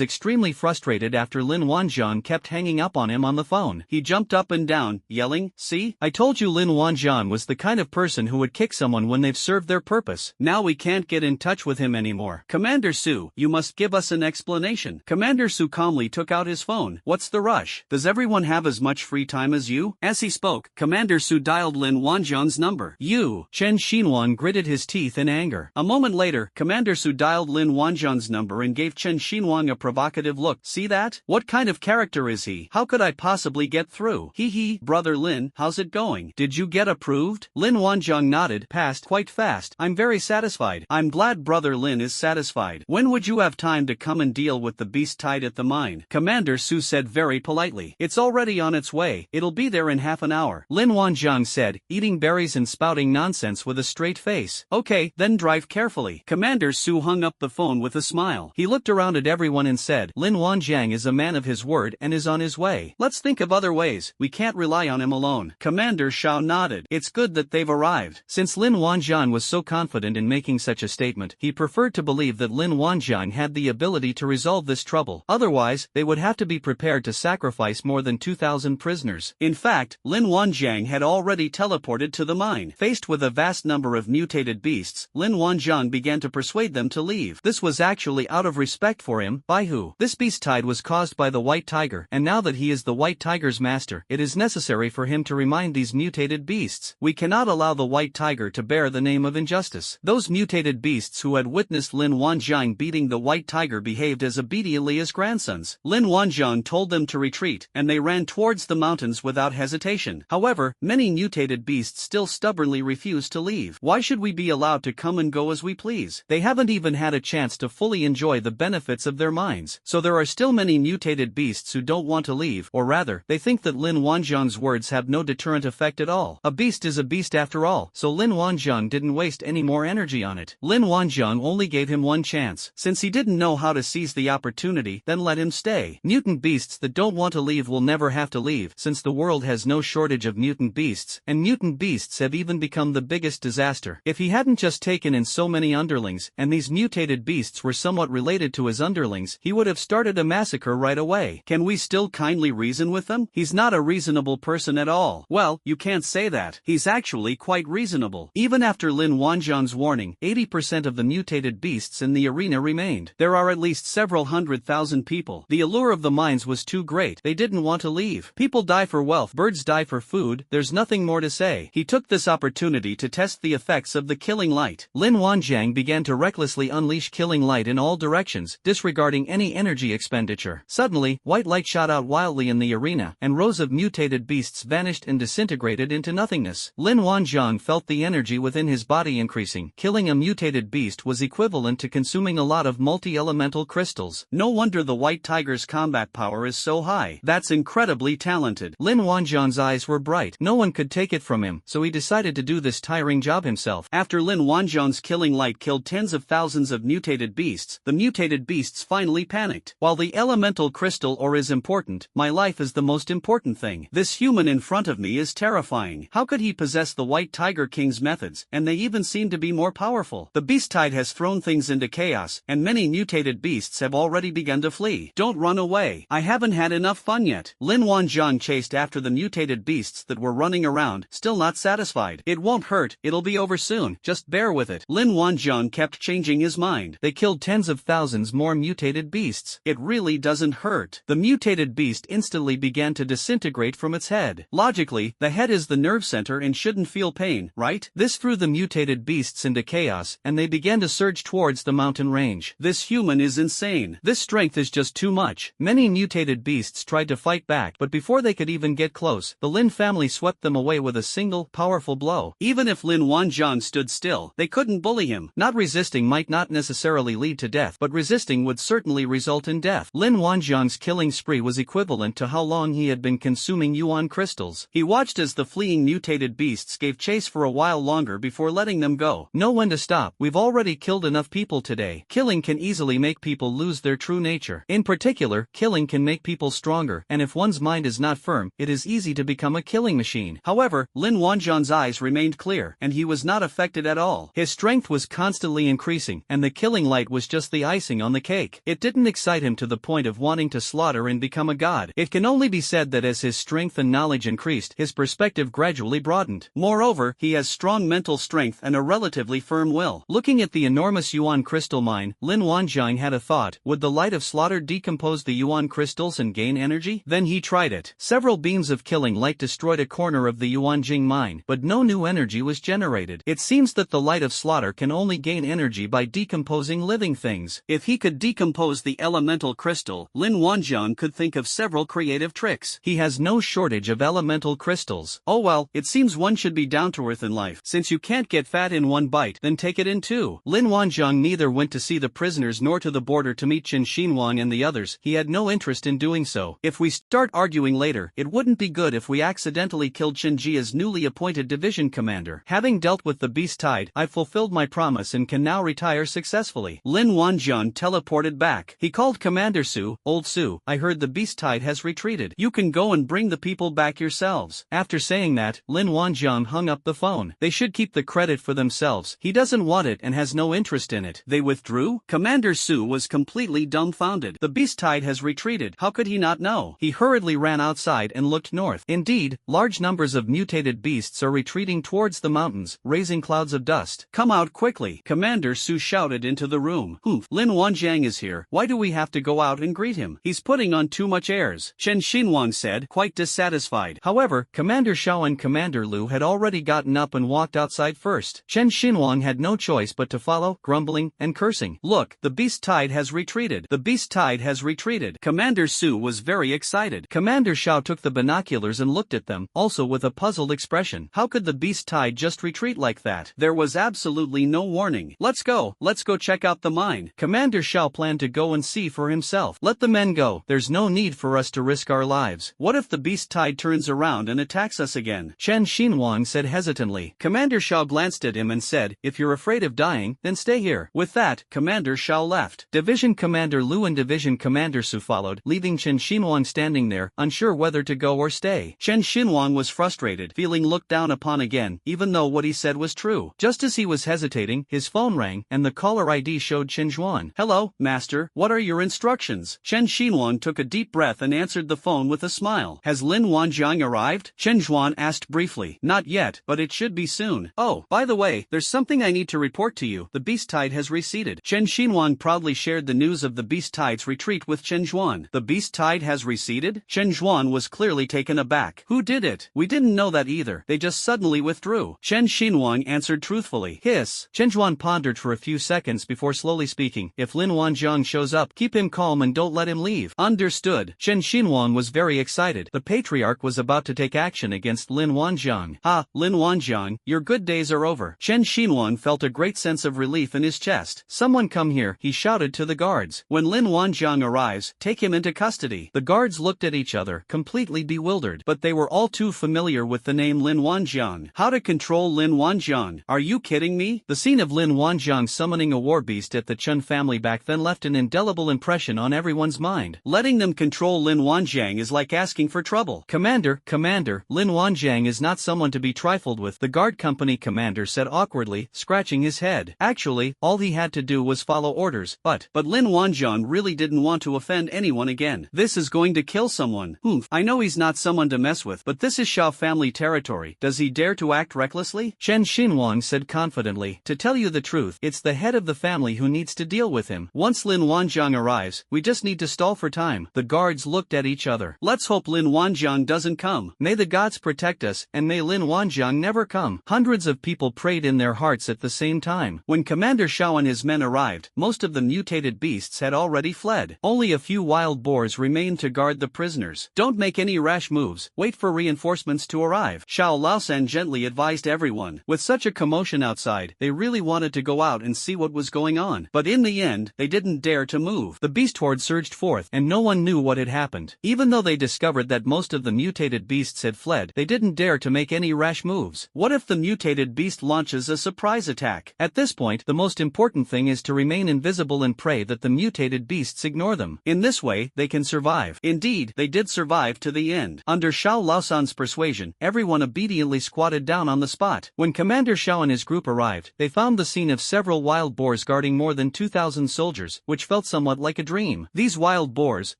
extremely frustrated after Lin Wanjiang kept hanging up on him on the phone. He jumped up and down, yelling, "See? I told you Lin Wanjiang was the kind of person who would kick someone when they've served their purpose. Now we can't get in touch with him anymore. Commander Su, you must give us an explanation." Commander Su calmly took out his phone. "What's the rush? Does everyone have as much free time as you?" As he spoke, Commander Su dialed Lin Wanjiang's number. "You." Chen Xinhuang gritted his teeth in anger. A moment later, Commander Su dialed Lin Wanjiang's number and gave Chen Xinhuang a provocative look. "See that? What kind of character is he? How could I possibly get through? Hee, brother Lin, how's it going? Did you get approved?" Lin Wanjiang nodded, "Passed quite fast. I'm very satisfied." "I'm glad brother Lin is satisfied. When would you have time to come and deal with the beast tied at the mine?" Commander Su said very politely. "It's already on its way. It'll be there in half an hour," Lin Wanjiang said, eating berries and spouting nonsense with a straight face. "Okay, then drive carefully." Commander Su hung up the phone with a smile. He looked around at everyone and said, "Lin Wanjiang is a man of his word and is on his way. Let's think of other ways. We can't rely on him alone." Commander Shao nodded. It's good that they've arrived. Since Lin Wanjiang was so confident in making such a statement, he preferred to believe that Lin Wanjiang had the ability to resolve this trouble. Otherwise, they would have to be prepared to sacrifice more than 2,000 prisoners. In fact, Lin Wanjiang had already teleported to the mine. Faced with a vast number of mutated beasts, Lin Wanjiang began to persuade them to leave. This was actually out of respect for him. By who? This beast tide was caused by the White Tiger, and now that he is the White Tiger's master, it is necessary for him to remind these mutated beasts. We cannot allow the White Tiger to bear the name of injustice. Those mutated beasts who had witnessed Lin Wanjiang beating the White Tiger behaved as obediently as grandsons. Lin Wanjiang told them to retreat, and they ran towards the mountains without hesitation. However, many mutated beasts still stubbornly refused to leave. Why should we be allowed to come and go as we please? They haven't even had a chance to fully enjoy the benefits of their minds. So there are still many mutated beasts who don't want to leave, or rather, they think that Lin Wanjiang's words have no deterrent effect at all. A beast is a beast after all, so Lin Wanjiang didn't waste any more energy on it. Lin Wanjiang only gave him one chance. Since he didn't know how to seize the opportunity, then let him stay. Mutant beasts that don't want to leave will never have to leave, since the world has no shortage of mutant beasts, and mutant beasts have even become the biggest disaster. If he hadn't just taken in so many underlings, and these mutated beasts were somewhat related to his underlings, he would have started a massacre right away. Can we still kindly reason with him? He's not a reasonable person at all. Well, you can't say that. He's actually quite reasonable. Even after Lin Wanjiang's warning, 80% of the mutated beasts in the arena remained. There are at least several 100,000 people. The allure of the mines was too great. They didn't want to leave. People die for wealth, birds die for food, there's nothing more to say. He took this opportunity to test the effects of the killing light. Lin Wanjiang began to recklessly unleash killing light in all directions, disregarding any energy expenditure. Suddenly, white light shot out wildly in the arena, and rows of mutated beasts vanished and disintegrated into nothingness. Lin Wanjiang felt the energy within his body increasing. Killing a mutated beast was equivalent to consuming a lot of multi-elemental crystals. No wonder the White Tiger's combat power is so high. That's incredibly talented. Lin Wanjiang's eyes were bright. No one could take it from him, so he decided to do this tiring job himself. After Lin Wanjiang's killing light killed tens of thousands of mutated beasts, the mutated beasts finally panicked. While the elemental crystal ore is important, my life is the most important thing. This human in front of me is terrifying. How could he possess the White Tiger King's methods, and they even seem to be more powerful? The beast tide has thrown things into chaos, and many mutated beasts have already begun to flee. Don't run away. I haven't had enough fun yet. Lin Wanjiang Wanjiang chased after the mutated beasts that were running around, still not satisfied. It won't hurt, it'll be over soon, just bear with it. Lin Wanjiang kept changing his mind. They killed tens of thousands more mutated beasts. It really doesn't hurt. The mutated beast instantly began to disintegrate from its head. Logically, the head is the nerve center and shouldn't feel pain, right? This threw the mutated beasts into chaos, and they began to surge towards the mountain range. This human is insane. This strength is just too much. Many mutated beasts tried to fight back, but before they could even get close, the Lin family swept them away with a single, powerful blow. Even if Lin Wanjiang stood still, they couldn't bully him. Not resisting might not necessarily lead to death, but resisting would certainly result in death. Lin Wanjiang's killing spree was equivalent to how long he had been consuming yuan crystals. He watched as the fleeing mutated beasts gave chase for a while longer before letting them go. Know when to stop. We've already killed enough people today. Killing can easily make people lose their true nature. In particular, killing can make people stronger, and if one's mind is not firm, it is easy to become a killing machine. However, Lin Wanjiang's eyes remained clear, and he was not affected at all. His strength was constantly increasing, and the killing light was just the icing on the cake. It didn't excite him to the point of wanting to slaughter and become a god. It can only be said that as his strength and knowledge increased, his perspective gradually broadened. Moreover, he has strong mental strength and a relatively firm will. Looking at the enormous yuan crystal mine, Lin Wanjiang had a thought. Would the light of slaughter decompose the yuan crystals and gain energy? Then he tried it. Several beams of killing light destroyed a corner of the Yuanjing mine, but no new energy was generated. It seems that the light of slaughter can only gain energy by decomposing living things. If he could decompose the elemental crystal, Lin Wanjiang could think of several creative tricks. He has no shortage of elemental crystals. Oh well, it seems one should be down to earth in life. Since you can't get fat in one bite, then take it in two. Lin Wanjiang neither went to see the prisoners nor to the border to meet Chen Xinhuang and the others. He had no interest in doing so. If we start arguing later, it wouldn't be good if we accidentally killed Chen Jia's newly appointed division commander. Having dealt with the beast tide, I've fulfilled my promise and can now retire successfully. Lin Wanjiang teleported back. He called Commander Su. Old Su, I heard the beast tide has retreated. You can go and bring the people back yourselves. After saying that, Lin Wanjiang hung up the phone. They should keep the credit for themselves. He doesn't want it and has no interest in it. They withdrew? Commander Su was completely dumbfounded. The beast tide has retreated. How could he not know? He hurriedly ran outside and looked north. Indeed, large numbers of mutated beasts are retreating towards the mountains, raising clouds of dust. Come out quickly, Commander Su shouted into the room. Humph, Lin Wanjiang is here. Why do we have to go out and greet him? He's putting on too much airs, Chen Xinhuang said, quite dissatisfied. However, Commander Xiao and Commander Lu had already gotten up and walked outside first. Chen Xinhuang had no choice but to follow, grumbling and cursing. Look, the beast tide has retreated. The beast tide has retreated. Commander Su was very excited. Commander Xiao took the binoculars and looked at them, also with a puzzled expression. How could the beast tide just retreat like that? There was absolutely no warning. Let's go check out the mine. Commander Xiao planned to go and see for himself. Let the men go. There's no need for us to risk our lives. What if the beast tide turns around and attacks us again? Chen Xinhuang said hesitantly. Commander Xiao glanced at him and said, if you're afraid of dying, then stay here. With that, Commander Xiao left. Division Commander Lu and Division Commander Su followed, leaving Chen Xinhuang standing there, unsure whether to go or stay. Chen Xinhuang was frustrated, feeling looked down upon again, even though what he said was true. Just as he was hesitating, his phone rang, and the caller ID showed Chen Zhuan. Hello, Master, what are your instructions? Chen Xinhuang took a deep breath and answered the phone with a smile. Has Lin Wanjiang arrived? Chen Zhuan asked briefly. Not yet, but it should be soon. Oh, by the way, there's something I need to report to you. The beast tide has receded. Chen Xinhuang proudly shared the news of the beast tide's retreat with Chen Zhuan. The beast tide has receded? Chen Zhuan was clearly taken aback. Who did it? We didn't know that either. They just suddenly withdrew. Chen Xinhuang answered truthfully. Hiss. Chen Zhuan pondered for a few seconds before slowly speaking. If Lin Wanjiang shows up, keep him calm and don't let him leave. Understood. Chen Xinhuang was very excited. The patriarch was about to take action against Lin Wanjiang. Ha, Lin Wanjiang, your good days are over. Chen Xinhuang felt a great sense of relief in his chest. Someone come here, he shouted to the guards. When Lin Wanjiang arrives, take him into custody. The guards looked at each other, completely bewildered, but they were all too familiar with the name Lin Wanjiang. How to control Lin Wanjiang? Are you kidding me? The scene of Lin Wanjiang summoning a war beast at the Chen family back then left an indelible impression on everyone's mind. Letting them control Lin Wanjiang is like asking for trouble. Commander, Lin Wanjiang is not someone to be trifled with, the guard company commander said awkwardly, scratching his head. Actually, all he had to do was follow orders, but Lin Wanjiang really didn't want to offend anyone again. This is going to kill someone. I know he's not someone to mess with, but this is Shao family territory. Does he dare to act recklessly? Chen Xinhuang said confidently. To tell you the truth, it's the head of the family who needs to deal with him. Once Lin Wanjiang arrives, we just need to stall for time. The guards looked at each other. Let's hope Lin Wanjiang doesn't come. May the gods protect us, and may Lin Wanjiang never come. Hundreds of people prayed in their hearts at the same time. When Commander Shao and his men arrived, most of the mutated beasts had already fled. Only a few wild boars remained to guard the prisoners. Don't make any rash moves, wait for reinforcements to arrive, Xiao Laosan gently advised everyone. With such a commotion outside, they really wanted to go out and see what was going on. But in the end, they didn't dare to move. The beast horde surged forth, and no one knew what had happened. Even though they discovered that most of the mutated beasts had fled, they didn't dare to make any rash moves. What if the mutated beast launches a surprise attack? At this point, the most important thing is to remain invisible and pray that the mutated beasts ignore them. In this way, they can survive. Indeed, they did survive to the end. Under Xiao Laosan's persuasion, everyone obediently squatted down on the spot. When Commander Xiao and his group arrived, they found the scene of several wild boars guarding more than 2,000 soldiers, which felt somewhat like a dream. These wild boars,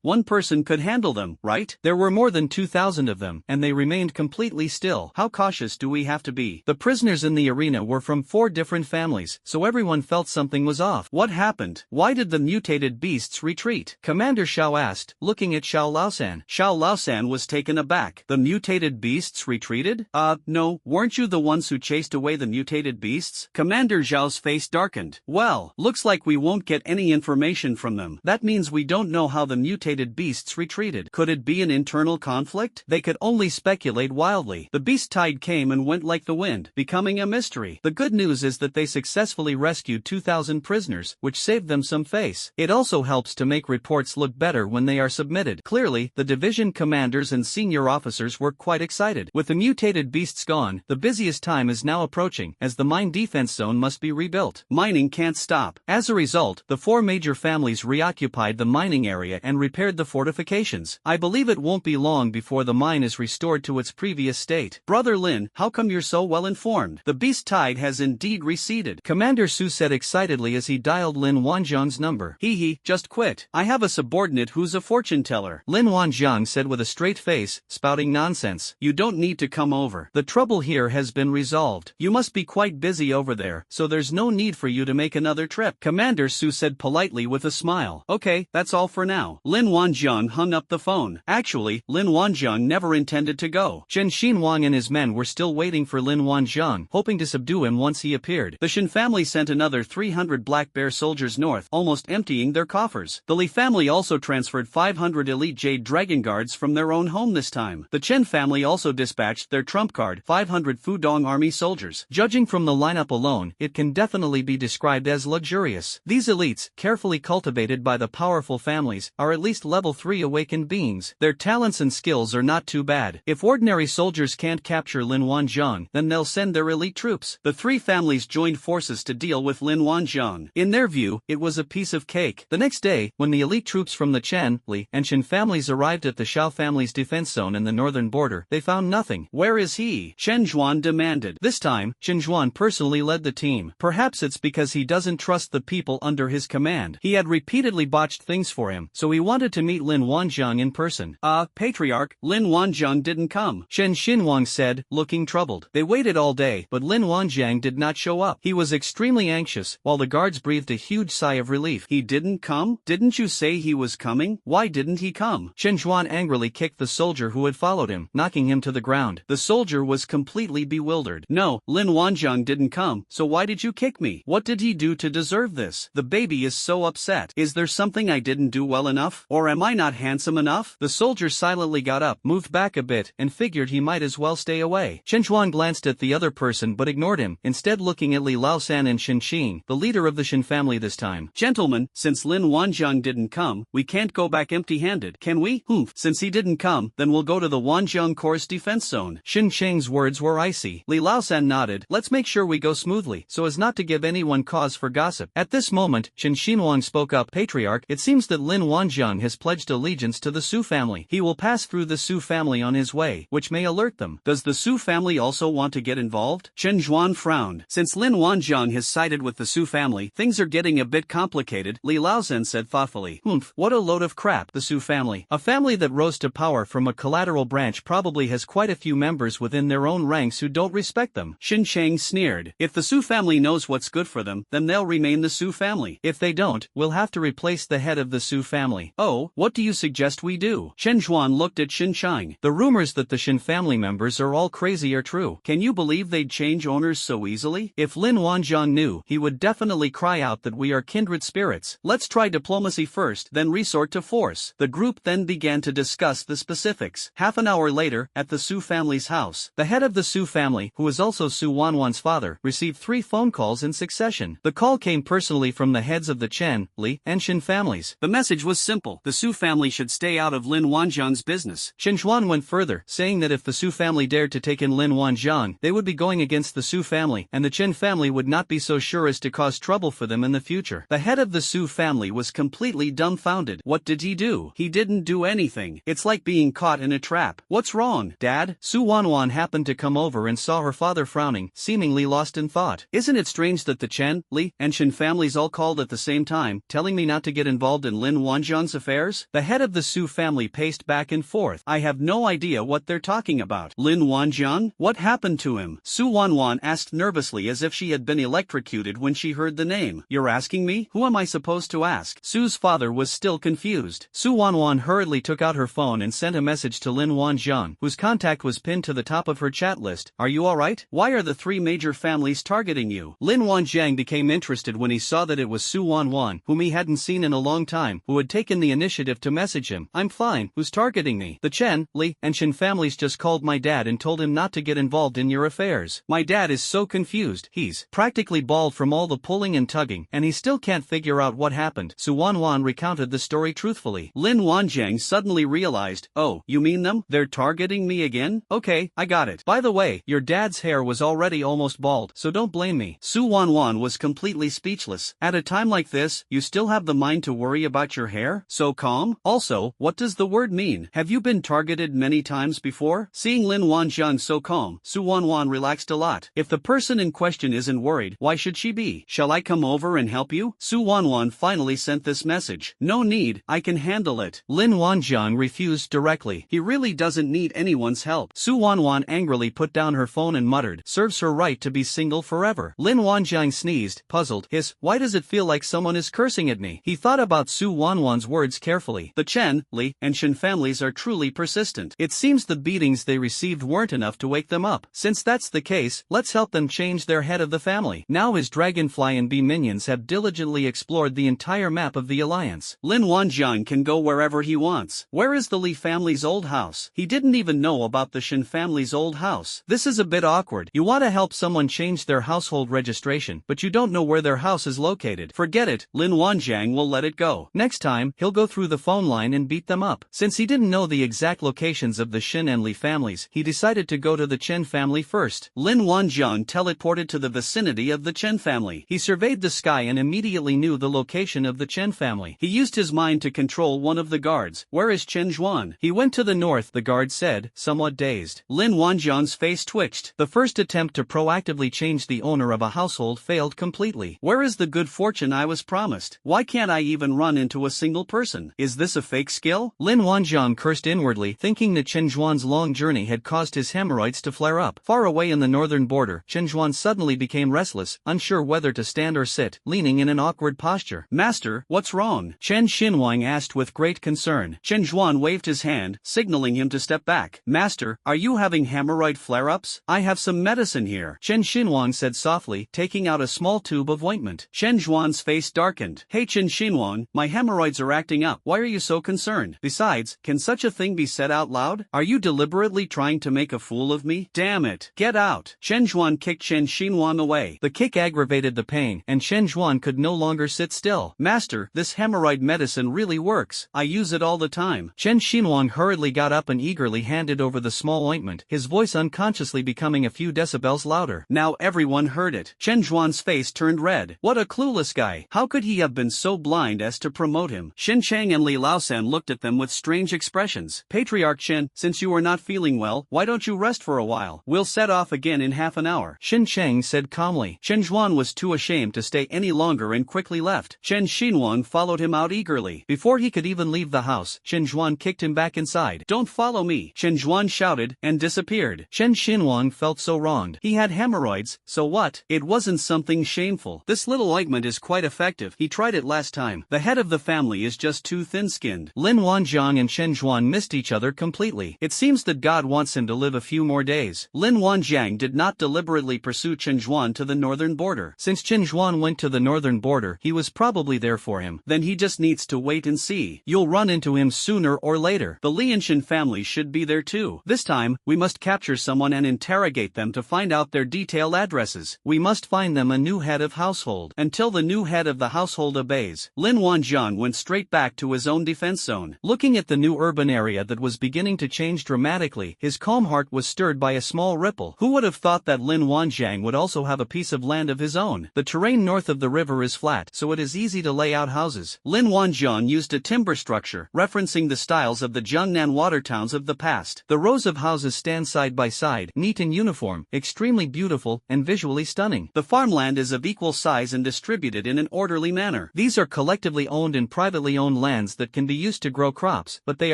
one person could handle them, right? There were more than 2,000 of them, and they remained completely still. How cautious do we have to be? The prisoners in the arena were from 4 different families, so everyone felt something was off. What happened? Why did the mutated beasts retreat? Commander Xiao asked, looking at Xiao Laosan. Xiao Laosan was taken aback. The mutated beasts retreated? No, weren't you the ones who chased away the mutated beasts? Commander Zhao's face darkened. Well, looks like we won't get any information from them. That means we don't know how the mutated beasts retreated. Could it be an internal conflict? They could only speculate wildly. The beast tide came and went like the wind, becoming a mystery. The good news is that they successfully rescued 2,000 prisoners, which saved them some face. It also helps to make reports look better when they are submitted. Clearly, the division commanders and senior officers were quite excited. With the mutated beasts gone, the busiest time is now approaching, as the mine defense zone must be rebuilt. Mining can't stop. As a result, the 4 major families reoccupied the mining area and repaired the fortifications. I believe it won't be long before the mine is restored to its previous state. Brother Lin, how come you're so well informed? The beast tide has indeed receded, Commander Su said excitedly as he dialed Lin Wanjiang's number. He just quit. I have a subordinate who's a fortune teller. Lin Wanjiang said with a straight face, spouting nonsense. You don't need to come over. The trouble here has been resolved. You must be quite busy over there, so there's no need for you to make another trip, Commander Su said politely with a smile. Okay, that's all for now. Lin Wanjiang hung up the phone. Actually, Lin Wanjiang never intended to go. Chen Xinhuang and his men were still waiting for Lin Wanjiang, hoping to subdue him once he appeared. The Shen family sent another 300 Black Bear soldiers north, almost emptying their coffers. The Li family also transferred 500 elite Jade Dragon Guards from their own home this time. The Chen family also dispatched their trump card, 500 Fudong army soldiers. Judging from the lineup alone, it can definitely be described as luxurious. These elites, carefully cultivated by the powerful families, are at least level 3 awakened beings. Their talents and skills are not too bad. If ordinary soldiers can't capture Lin Wanjiang, then they'll send their elite troops. The 3 families joined forces to deal with Lin Wanjiang. In their view, it was a piece of cake. The next day, when the elite troops from the Chen, Li, and Shen families arrived at the Xiao family's defense zone in the northern border, they found nothing. Where is he? Chen Zhuan demanded. This time, Chen Zhuan personally led the team. Perhaps it's because he doesn't trust the people under his command. He had repeatedly botched things for him, so he wanted to meet Lin Wanjiang in person. Patriarch, Lin Wanjiang didn't come, Chen Xinhuang said, looking troubled. They waited all day, but Lin Wanjiang did not show up. He was extremely anxious, while the guards breathed a huge sigh of relief. He didn't come? Didn't you say he was coming? Why didn't he come? Chen Zhuan angrily kicked the soldier who had followed him, knocking him to the ground. The soldier was completely bewildered. No, Lin Wanjiang didn't come, so why did you kick me? What did he do to deserve this? The baby is so upset. Is there something I didn't do well enough? Or am I not handsome enough? The soldier silently got up, moved back a bit, and figured he might as well stay away. Chen Zhuan glanced at the other person but ignored him, instead looking at Li Laosan and Shen Qing, the leader of the Shen family this time. Gentlemen, since Lin Wanjiang didn't come, we can't go back empty-handed, can we? Since he didn't come, then we'll go to the Wanjiang Corps defense zone. Shen Qing's words were icy. Li Laosan nodded. Let's make sure we go smoothly, so as not to give anyone cause for gossip. At this moment, Chen Xinhuang spoke up. Patriarch, it seems that Lin Wanjiang has pledged allegiance to the Su family. He will pass through the Su family on his way, which may alert them. Does the Su family also want to get involved? Chen Zhuan frowned. Since Lin Wanjiang has sided with the Su family, things are getting a bit complicated, Li Laosan said thoughtfully. What a load of crap, the Su family. A family that rose to power from a collateral branch probably has quite a few members within their own ranks who don't respect them. Shin Chang sneered. If the Su family knows what's good for them, then they'll remain the Su family. If they don't, we'll have to replace the head of the Su family. Oh, what do you suggest we do? Chen Zhuan looked at Shin Chang. The rumors that the Shin family members are all crazy are true. Can you believe they'd change owners so easily? If Lin Wanjiang knew, he would definitely cry out that we are kindred spirits. Let's try diplomacy first, then resort to force. The group then began to discuss the specifics. Half an hour later, at the Su family's house, the head of the Su family, who is also Su Wanwan's father, received 3 phone calls in succession. The call came personally from the heads of the Chen, Li, and Shin families. The message was simple. The Su family should stay out of Lin Wanjiang's business. Chen Zhuan went further, saying that if the Su family dared to take in Lin Wanjiang, they would be going against the Su family, and the Chen family would not be so sure as to cause trouble for them in the future. The head of the Su family was completely dumbfounded. What did he do? He didn't do anything. It's like being caught in a trap. What's wrong, Dad? Su Wanwan happened to come over and saw her father frowning, seemingly lost in thought. Isn't it strange that the Chen, Li, and Shin families all called at the same time, telling me not to get involved in Lin Wanjiang's affairs? The head of the Su family paced back and forth. I have no idea what they're talking about. Lin Wanjiang? What happened to him? Su Wanwan asked nervously as if she had been electrocuted when she heard the name. You're asking me? Who am I supposed to ask? Su's father was still confused. Su Wanwan hurriedly took out her phone and sent a message to Lin Wanjiang, whose contact was pinned to the top of her chat list. Are you alright? Why are the 3 major families targeting you? Lin Wanjiang became interested when he saw that it was Su Wanwan, whom he hadn't seen in a long time, who had taken the initiative to message him. I'm fine, who's targeting me? The Chen, Li, and Shin families just called my dad and told him not to get involved in your affairs. My dad is so confused. He's practically bald from all the pulling and tugging, and he still can't figure out what happened. Su Wanwan recounted the story truthfully. Lin Wanjiang suddenly realized, oh, you mean them? They're targeting me again? Okay, I got it. By the way, your dad's hair was already almost bald, so don't blame me. Su Wanwan was completely speechless. At a time like this, you still have the mind to worry about your hair? So calm? Also, what does the word mean? Have you been targeted many times before? Seeing Lin Wanjiang so calm, Su Wanwan relaxed a lot. If the person in question isn't worried, why should she be? Shall I come over and help you? Su Wanwan finally sent this message. No need, I can handle it. Lin Wanjiang refused directly. He really doesn't need anyone's help. Su Wanwan angrily put down her phone and muttered, serves her right to be single forever. Lin Wanjiang sneezed, puzzled. Why does it feel like someone is cursing at me? He thought about Su Wanwan's words carefully. The Chen, Li, and Shin families are truly persistent. It seems the beatings they received weren't enough to wake them up. Since that's the case, let's help them change their head of the family. Now his Dragonfly and Bee minions have diligently explored the entire map of the alliance. Lin Wanjiang can go wherever he wants. Where is the Li family's old house? He didn't even know about the Shin family's old house. This is a bit awkward. You want to help someone change their household registration, but you don't know where their house is located. Forget it, Lin Wanjiang will let it go. Next time, he'll go through the phone line and beat them up. Since he didn't know the exact locations of the Shin and Li families, he decided to go to the Chen family first. Lin Wanjiang teleported to the vicinity of the Chen family. He surveyed the sky and immediately knew the location of the Chen family. He used his mind to control one of the guards. Where is Chen Zhuan? He went to the north, the guard said, somewhat dazed. Lin Wanjiang's face twitched. The first attempt to proactively change the owner of a household failed completely. Where is the good fortune I was promised? Why can't I even run into a single person? Is this a fake skill? Lin Wanjiang cursed inwardly, thinking that Chen Zhuan's long journey had caused his hemorrhoids to flare up. Far away in the northern border, Chen Zhuan suddenly became restless, unsure whether to stand or sit, leaning in an awkward posture. Master, what's wrong? Chen Xinhuang asked with great concern. Chen Zhuan waved his hand, signaling him to step back. Master, are you having hemorrhoid flare-ups? I have some medicine here, Chen Xinhuang said softly, taking out a small tube of ointment. Chen Zhuan's face darkened. Hey Chen Xinhuang, my hemorrhoids are acting up. Why are you so concerned? Besides, can such a thing be said out loud? Are you deliberately trying to make a fool of me? Damn it. Get out. Chen Zhuan kicked Chen Xinhuang away. The kick aggravated the pain, and Chen Zhuan could no longer sit still. Master, this hemorrhoid medicine really works. I use it all the time. Chen Xinhuang hurriedly got up and eagerly handed over the small ointment, his voice unconsciously becoming a few decibels louder. Now everyone heard it. Chen Zhuan's face turned red. What a clueless guy. How could he have been so blind as to promote him? Shin Chang and Li Laosan looked at them with strange expressions. Patriarch Shin, since you are not feeling well, why don't you rest for a while? We'll set off again in half an hour. Shin Chang said calmly. Chen Zhuan was too ashamed to stay any longer and quickly left. Chen Xinhuang followed him out eagerly. Before he could even leave the house, Chen Zhuan kicked him back inside. Don't follow me, Chen Zhuan shouted, and disappeared. Chen Xinhuang felt so wronged. He had hemorrhoids, so what? It wasn't something shameful. This little ointment is quite effective. He tried it last time. The head of the family is just too thin-skinned. Lin Wanjiang and Chen Zhuan missed each other completely. It seems that God wants him to live a few more days. Lin Wanjiang did not deliberately pursue Chen Zhuan to the northern border. Since Chen Zhuan went to the northern border, he was probably there for him. Then he just needs to wait and see. You'll run into him sooner or later. The Lianshan family should be there too. This time, we must capture someone and interrogate them to find out their detailed addresses. We must find them a new head of household. Until the new head of the household obeys, Lin Wanjiang went straight back to his own defense zone. Looking at the new urban area that was beginning to change dramatically, his calm heart was stirred by a small ripple. Who would have thought that Lin Wanjiang would also have a piece of land of his own? The terrain north of the river is flat, so it is easy to lay out houses. Lin Wanjiang used a timber structure, referencing the styles of the Jiangnan water towns of the past. The rows of houses stand side by side, neat and uniform, extremely beautiful, and visually stunning. The farmland is of equal size and distributed in an orderly manner. These are collectively owned and privately owned lands that can be used to grow crops, but they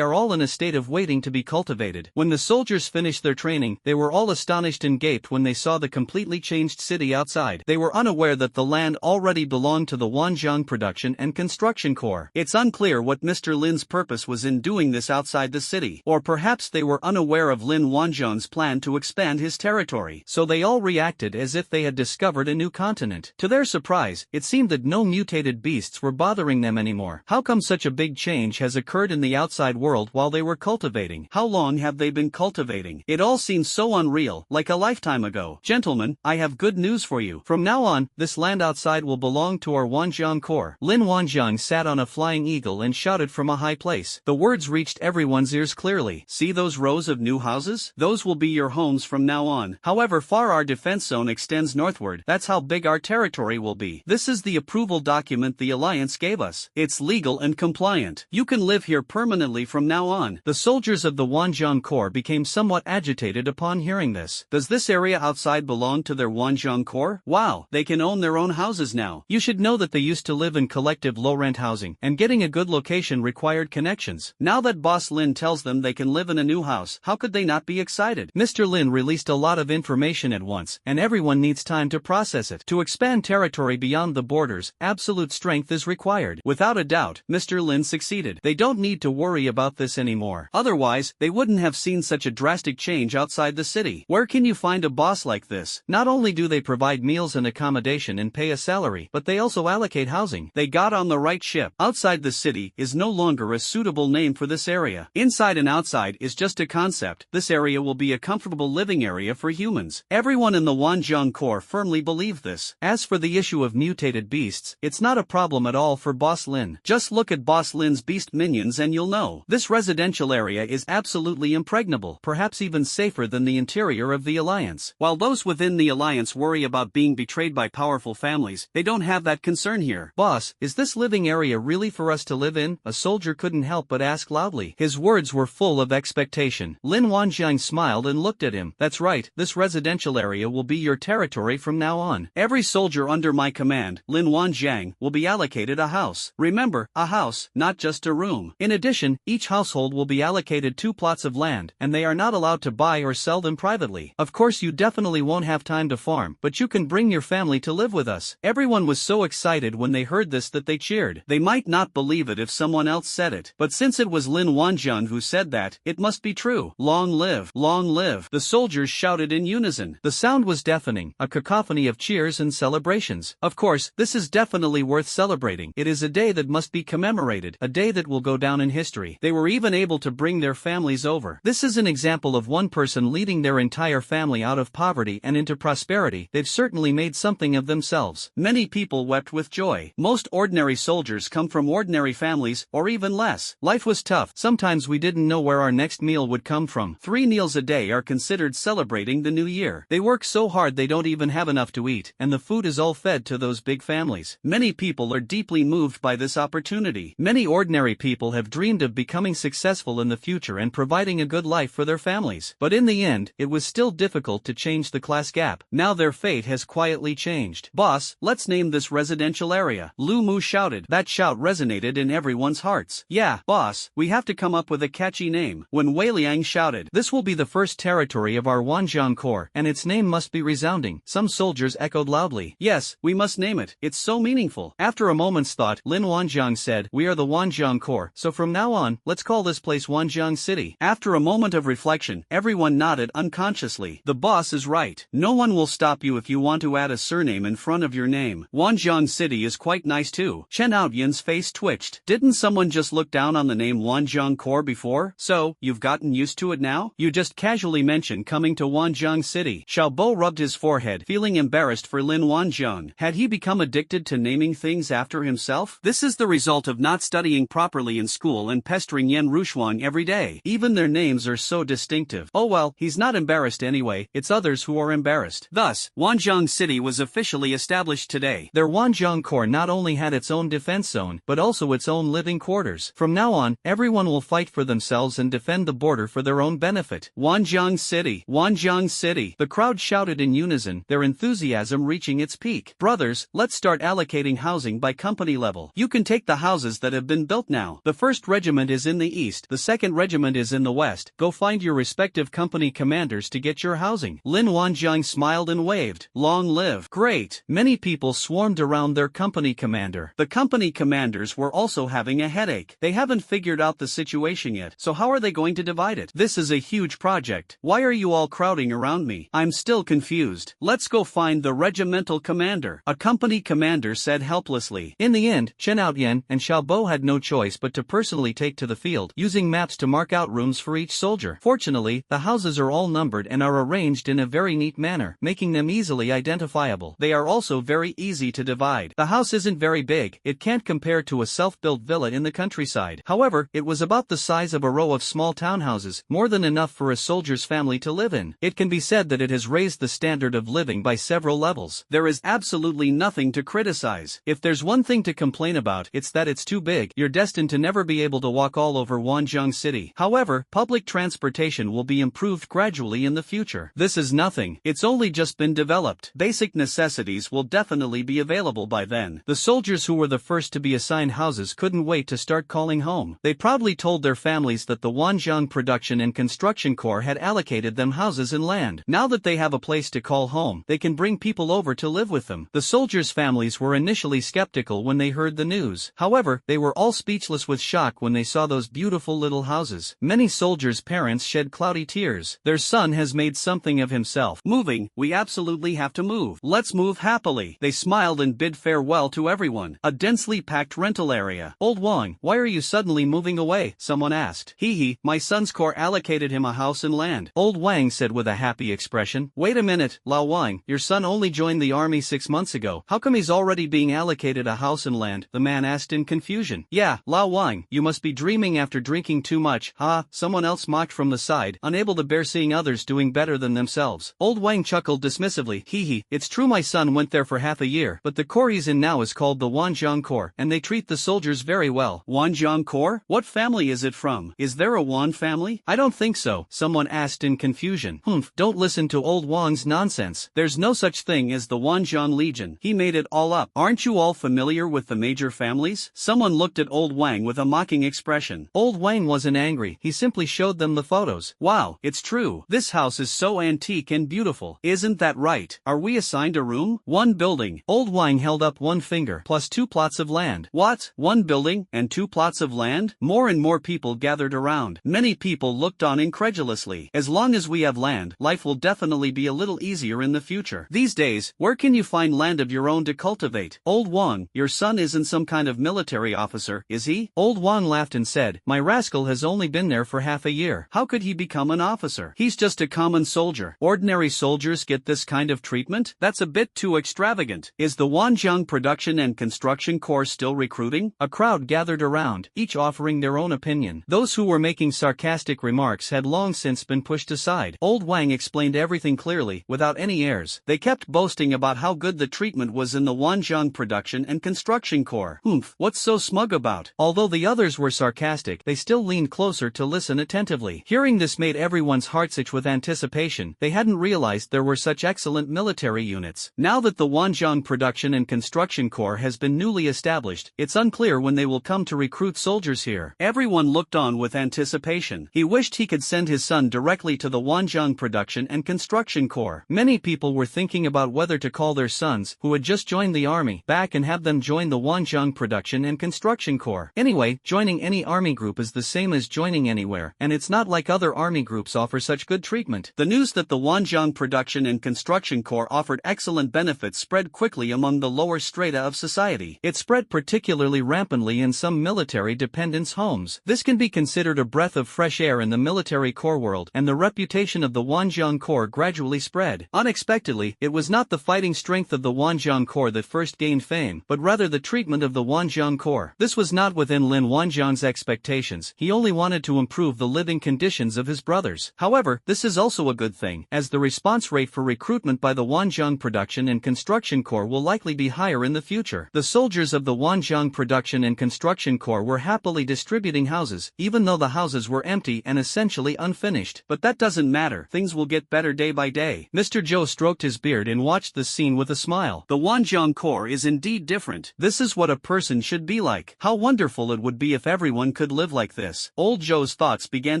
are all in a state of waiting to be cultivated. When the soldiers finished their training, they were all astonished and gaped when they saw the completely changed city outside. They were unaware that the land already belonged to the Wanjiang Production and Construction Corps. It's unclear what Mr. Lin's purpose was in doing this outside the city, or perhaps they were unaware of Lin Wanjiang's plan to expand his territory, so they all reacted as if they had discovered a new continent. To their surprise, it seemed that no mutated beasts were bothering them anymore. How come such a big change has occurred in the outside world while they were cultivating? How long have they been cultivating? It all seems so unreal, like a lifetime ago. Gentlemen, I have good news for you. From now on, this land outside will belong to our Wanjiang Corps. Lin Wanjiang sat on a flying eagle and shouted from a high place. The words reached everyone's ears clearly. See those rows of new houses? Those will be your homes from now on. However far our defense zone extends northward, that's how big our territory will be. This is the approval document the Alliance gave us. It's legal and compliant. You can live here permanently from now on. The soldiers of the Wanjiang Corps became somewhat agitated upon hearing this. Does this area outside belong to their Wanjiang Corps? Wow, they can own their own houses now. You should know that they used to live in collective low-rent housing, and getting a good location required connections. Now that Boss Lin tells them they can live in a new house, how could they not be excited? Mr. Lin released a lot of information at once, and everyone needs time to process it. To expand territory beyond the borders, absolute strength is required. Without a doubt, Mr. Lin succeeded. They don't need to worry about this anymore. Otherwise, they wouldn't have seen such a drastic change outside the city. Where can you find a boss like this? Not only do they provide meals and accommodation and pay a salary, but they also allocate housing. They got on the right ship. Outside the city is no longer a suitable name for this area. Inside and outside is just a concept. This area will be a comfortable living area for humans. Everyone in the Wanjiang Corps firmly believed this. As for the issue of mutated beasts, it's not a problem at all for Boss Lin. Just look at Boss Lin's beast minions and you'll know. This residential area is absolutely impregnable, perhaps even safer than the interior of the Alliance. While those within the Alliance worry about being betrayed by powerful families, they don't have that concern here. Boss, is this living area really for us to live in? A soldier couldn't help but ask loudly. His words were full of expectation. Lin Wanjiang smiled and looked at him. That's right, this residential area will be your territory from now on. Every soldier under my command, Lin Wanjiang, will be allocated a house. Remember, a house, not just a room. In addition, each household will be allocated 2 plots of land, and they are not allowed to buy or sell them privately. Of course you definitely won't have time to farm, but you can bring your family to live with us. Everyone was so excited when they heard this that they cheered. They might not believe it if someone else said it, but since it was Lin Wanjiang who said that, it must be true. Long live! Long live! The soldiers shouted in unison. The sound was deafening, a cacophony of cheers and celebrations. Of course, this is definitely worth celebrating. It is a day that must be commemorated, a day that will go down in history. They were even able to bring their families over. This is an example of one person leading their entire family out of poverty and into prosperity. They've certainly made something of themselves. Many people wept with joy. Most ordinary soldiers come from ordinary families, or even less. Life was tough. Sometimes we didn't know where our next meal would come from. 3 meals a day are considered celebrating the new year. They work so hard they don't even have enough to eat, and the food is all fed to those big families. Many people are deeply moved by this opportunity. Many ordinary people have dreamed of becoming successful in the future and providing a good life for their families. But in the end, it was still difficult to change the class gap. Now their fate has quietly changed. Boss, let's name this residential area. Lu Mu shouted. That shout resonated in everyone's hearts. Yeah, boss. Boss, we have to come up with a catchy name. When Wei Liang shouted, this will be the first territory of our Wanjiang Corps, and its name must be resounding. Some soldiers echoed loudly, yes, we must name it. It's so meaningful. After a moment's thought, Lin Wanjiang said, we are the Wanjiang Corps, so from now on, let's call this place Wanjiang City. After a moment of reflection, everyone nodded unconsciously. The boss is right. No one will stop you if you want to add a surname in front of your name. Wanjiang City is quite nice too. Chen Outyan's face twitched. Didn't someone just look down on the name Wanjiang Corps before? So, you've gotten used to it now? You just casually mentioned coming to Wanjiang City. Xiaobo rubbed his forehead, feeling embarrassed for Lin Wanjiang. Had he become addicted to naming things after himself? This is the result of not studying properly in school and pestering Yan Rushuang every day. Even their names are so distinctive. Oh well, he's not embarrassed anyway, it's others who are embarrassed. Thus, Wanjiang City was officially established today. Their Wanjiang Corps not only had its own defense zone, but also its own living quarters. From now on, everyone will fight for themselves and defend the border for their own benefit. Wanjiang City! Wanjiang City! The crowd shouted in unison, their enthusiasm reaching its peak. Brothers, let's start allocating housing by company level. You can take the houses that have been built now. The 1st Regiment is in the east, the 2nd Regiment is in the west. Go find your respective company commanders to get your housing. Lin Wanjiang smiled and waved. Long live. Great. Many people swarmed around their company commander. The company commanders were also having a headache. They haven't figured out the situation yet, so how are they going to divide it? This is a huge project. Why are you all crowding around me? I'm still confused. Let's go find the regimental commander. A company commander said helplessly. In the end, Chen Outyan and Xiaobo had no choice but to personally take to the field, using maps to mark out rooms for each soldier. Fortunately, the houses are all numbered and are arranged in a very neat manner, making them easily identifiable. They are also very easy to divide. The house isn't very big, it can't compare to a self-built villa in the countryside. However, it was about the size of a row of small townhouses, more than enough for a soldier's family to live in. It can be said that it has raised the standard of living by several levels. There is absolutely nothing to criticize. If there's one thing to complain about, it's that it's too big. You're destined to never be able to walk all over Wanjiang City. However, public transportation will be improved gradually in the future. This is nothing. It's only just been developed. Basic necessities will definitely be available by then. The soldiers who were the first to be assigned houses couldn't wait to start calling home. They proudly told their families that the Wanjiang Production and Construction Corps had allocated them houses and land. Now that they have a place to call home, they can bring people over to live with them. The soldiers' families were initially skeptical when they heard the news. However, they were all speechless with shock when they saw those beautiful little houses. Many soldiers' parents shed cloudy tears. Their son has made something of himself. Moving, we absolutely have to move. Let's move happily. They smiled and bid farewell to everyone. A densely packed rental area. Old Wang, why are you suddenly moving away? Someone asked. Hee, my son's corps allocated him a house and land. Old Wang said with a happy expression. Wait a minute, Lao Wang, your son only joined the army 6 months ago. How come he's already being allocated a house and land? The man asked in confusion. Yeah, Lao Wang, you must be dreaming after drinking too much. Ha, someone else mocked from the side, unable to bear seeing others doing better than themselves. Old Wang chuckled dismissively. Hee, it's true my son went there for half a year, but the corps he's in now is called the Wanjiang Corps, and they treat the soldiers very well. Wanjiang Corps? What family is it from? Is there a Wan family? I don't think so, someone asked in confusion. Don't listen to old Wang's nonsense. There's no such thing as the Wanjiang Legion. He made it all up. Aren't you all familiar with the major families? Someone looked at old Wang with a mocking expression. Old Wang wasn't angry, he simply showed them the photos. Wow, it's true. This house is so antique and beautiful. Isn't that right? Are we assigned a room? One building. Old Wang held up one finger, plus 2 plots of land. What? One building, and 2 plots of land? More and more people gathered around. Many people looked on incredulously. As long as we have land, life will definitely be a little easier in the future. These days, where can you find land of your own to cultivate? Old Wang, your son isn't some kind of military officer, is he? Old Wang laughed and said, my rascal has only been there for half a year. How could he become an officer? He's just a common soldier. Ordinary soldiers get this kind of treatment? That's a bit too extravagant. Is the Wanjiang Production and Construction Corps still recruiting? A crowd gathered around, each offering their own opinion. Those who were making sarcastic remarks had long since been pushed aside. Old Wang explained everything clearly, without any airs. They kept boasting about how good the treatment was in the Wanjiang Production and Construction Corps. What's so smug about? Although the others were sarcastic, they still leaned closer to listen attentively. Hearing this made everyone's hearts itch with anticipation. They hadn't realized there were such excellent military units. Now that the Wanjiang Production and Construction Corps has been newly established, it's unclear when they will come to recruit soldiers soldiers here. Everyone looked on with anticipation. He wished he could send his son directly to the Wanjiang Production and Construction Corps. Many people were thinking about whether to call their sons, who had just joined the army, back and have them join the Wanjiang Production and Construction Corps. Anyway, joining any army group is the same as joining anywhere, and it's not like other army groups offer such good treatment. The news that the Wanjiang Production and Construction Corps offered excellent benefits spread quickly among the lower strata of society. It spread particularly rampantly in some military dependents' homes. This can be considered a breath of fresh air in the military corps world, and the reputation of the Wanjiang Corps gradually spread. Unexpectedly, it was not the fighting strength of the Wanjiang Corps that first gained fame, but rather the treatment of the Wanjiang Corps. This was not within Lin Wanjiang's expectations. He only wanted to improve the living conditions of his brothers. However, this is also a good thing, as the response rate for recruitment by the Wanjiang Production and Construction Corps will likely be higher in the future. The soldiers of the Wanjiang Production and Construction Corps were happily distributing houses, even though the houses were empty and essentially unfinished. But that doesn't matter, things will get better day by day. Mr. Zhou stroked his beard and watched the scene with a smile. The Wanjiang Corps is indeed different. This is what a person should be like. How wonderful it would be if everyone could live like this. Old Zhou's thoughts began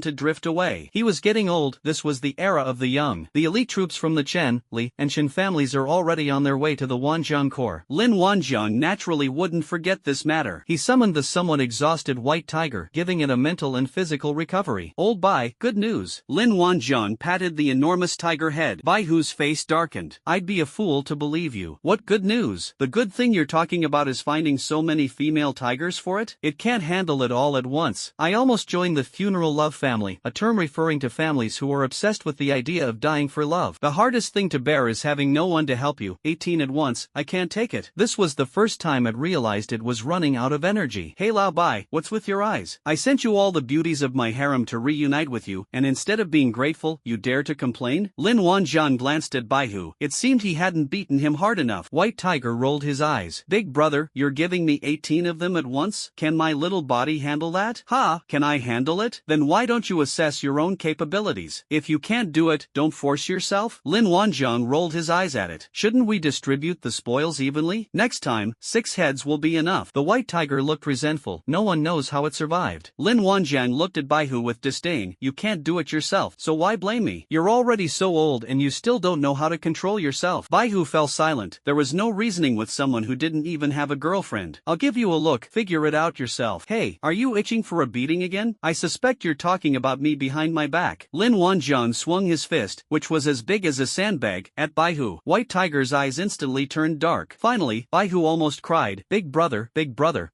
to drift away. He was getting old. This was the era of the young. The elite troops from the Chen, Li, and Qin families are already on their way to the Wanjiang Corps. Lin Wanjiang naturally wouldn't forget this matter. He summoned the somewhat exhausted white tiger, giving it a mental and physical recovery. Old Bai, good news. Lin Wanjiang patted the enormous tiger head. Bai Hu's face darkened. I'd be a fool to believe you. What good news? The good thing you're talking about is finding so many female tigers for it? It can't handle it all at once. I almost joined the funeral love family, a term referring to families who are obsessed with the idea of dying for love. The hardest thing to bear is having no one to help you. 18 at once, I can't take it. This was the first time I'd realized it was running out of energy. Hey Lao Bai, what's with your eyes? I sent you all the beauties of my harem to reunite with you, and instead of being grateful, you dare to complain? Lin Wanjiang glanced at Baihu. It seemed he hadn't beaten him hard enough. White Tiger rolled his eyes. Big brother, you're giving me 18 of them at once? Can my little body handle that? Ha, can I handle it? Then why don't you assess your own capabilities? If you can't do it, don't force yourself. Lin Wanjiang rolled his eyes at it. Shouldn't we distribute the spoils evenly? Next time, 6 heads will be enough. The White Tiger looked resentful. No one knows how it survived. Lin Wanjiang looked at Baihu with disdain. You can't do it yourself, so why blame me? You're already so old and you still don't know how to control yourself. Baihu fell silent. There was no reasoning with someone who didn't even have a girlfriend. I'll give you a look. Figure it out yourself. Hey, are you itching for a beating again? I suspect you're talking about me behind my back. Lin Wanjiang swung his fist, which was as big as a sandbag, at Baihu. White Tiger's eyes instantly turned dark. Finally, Baihu almost cried. Big brother,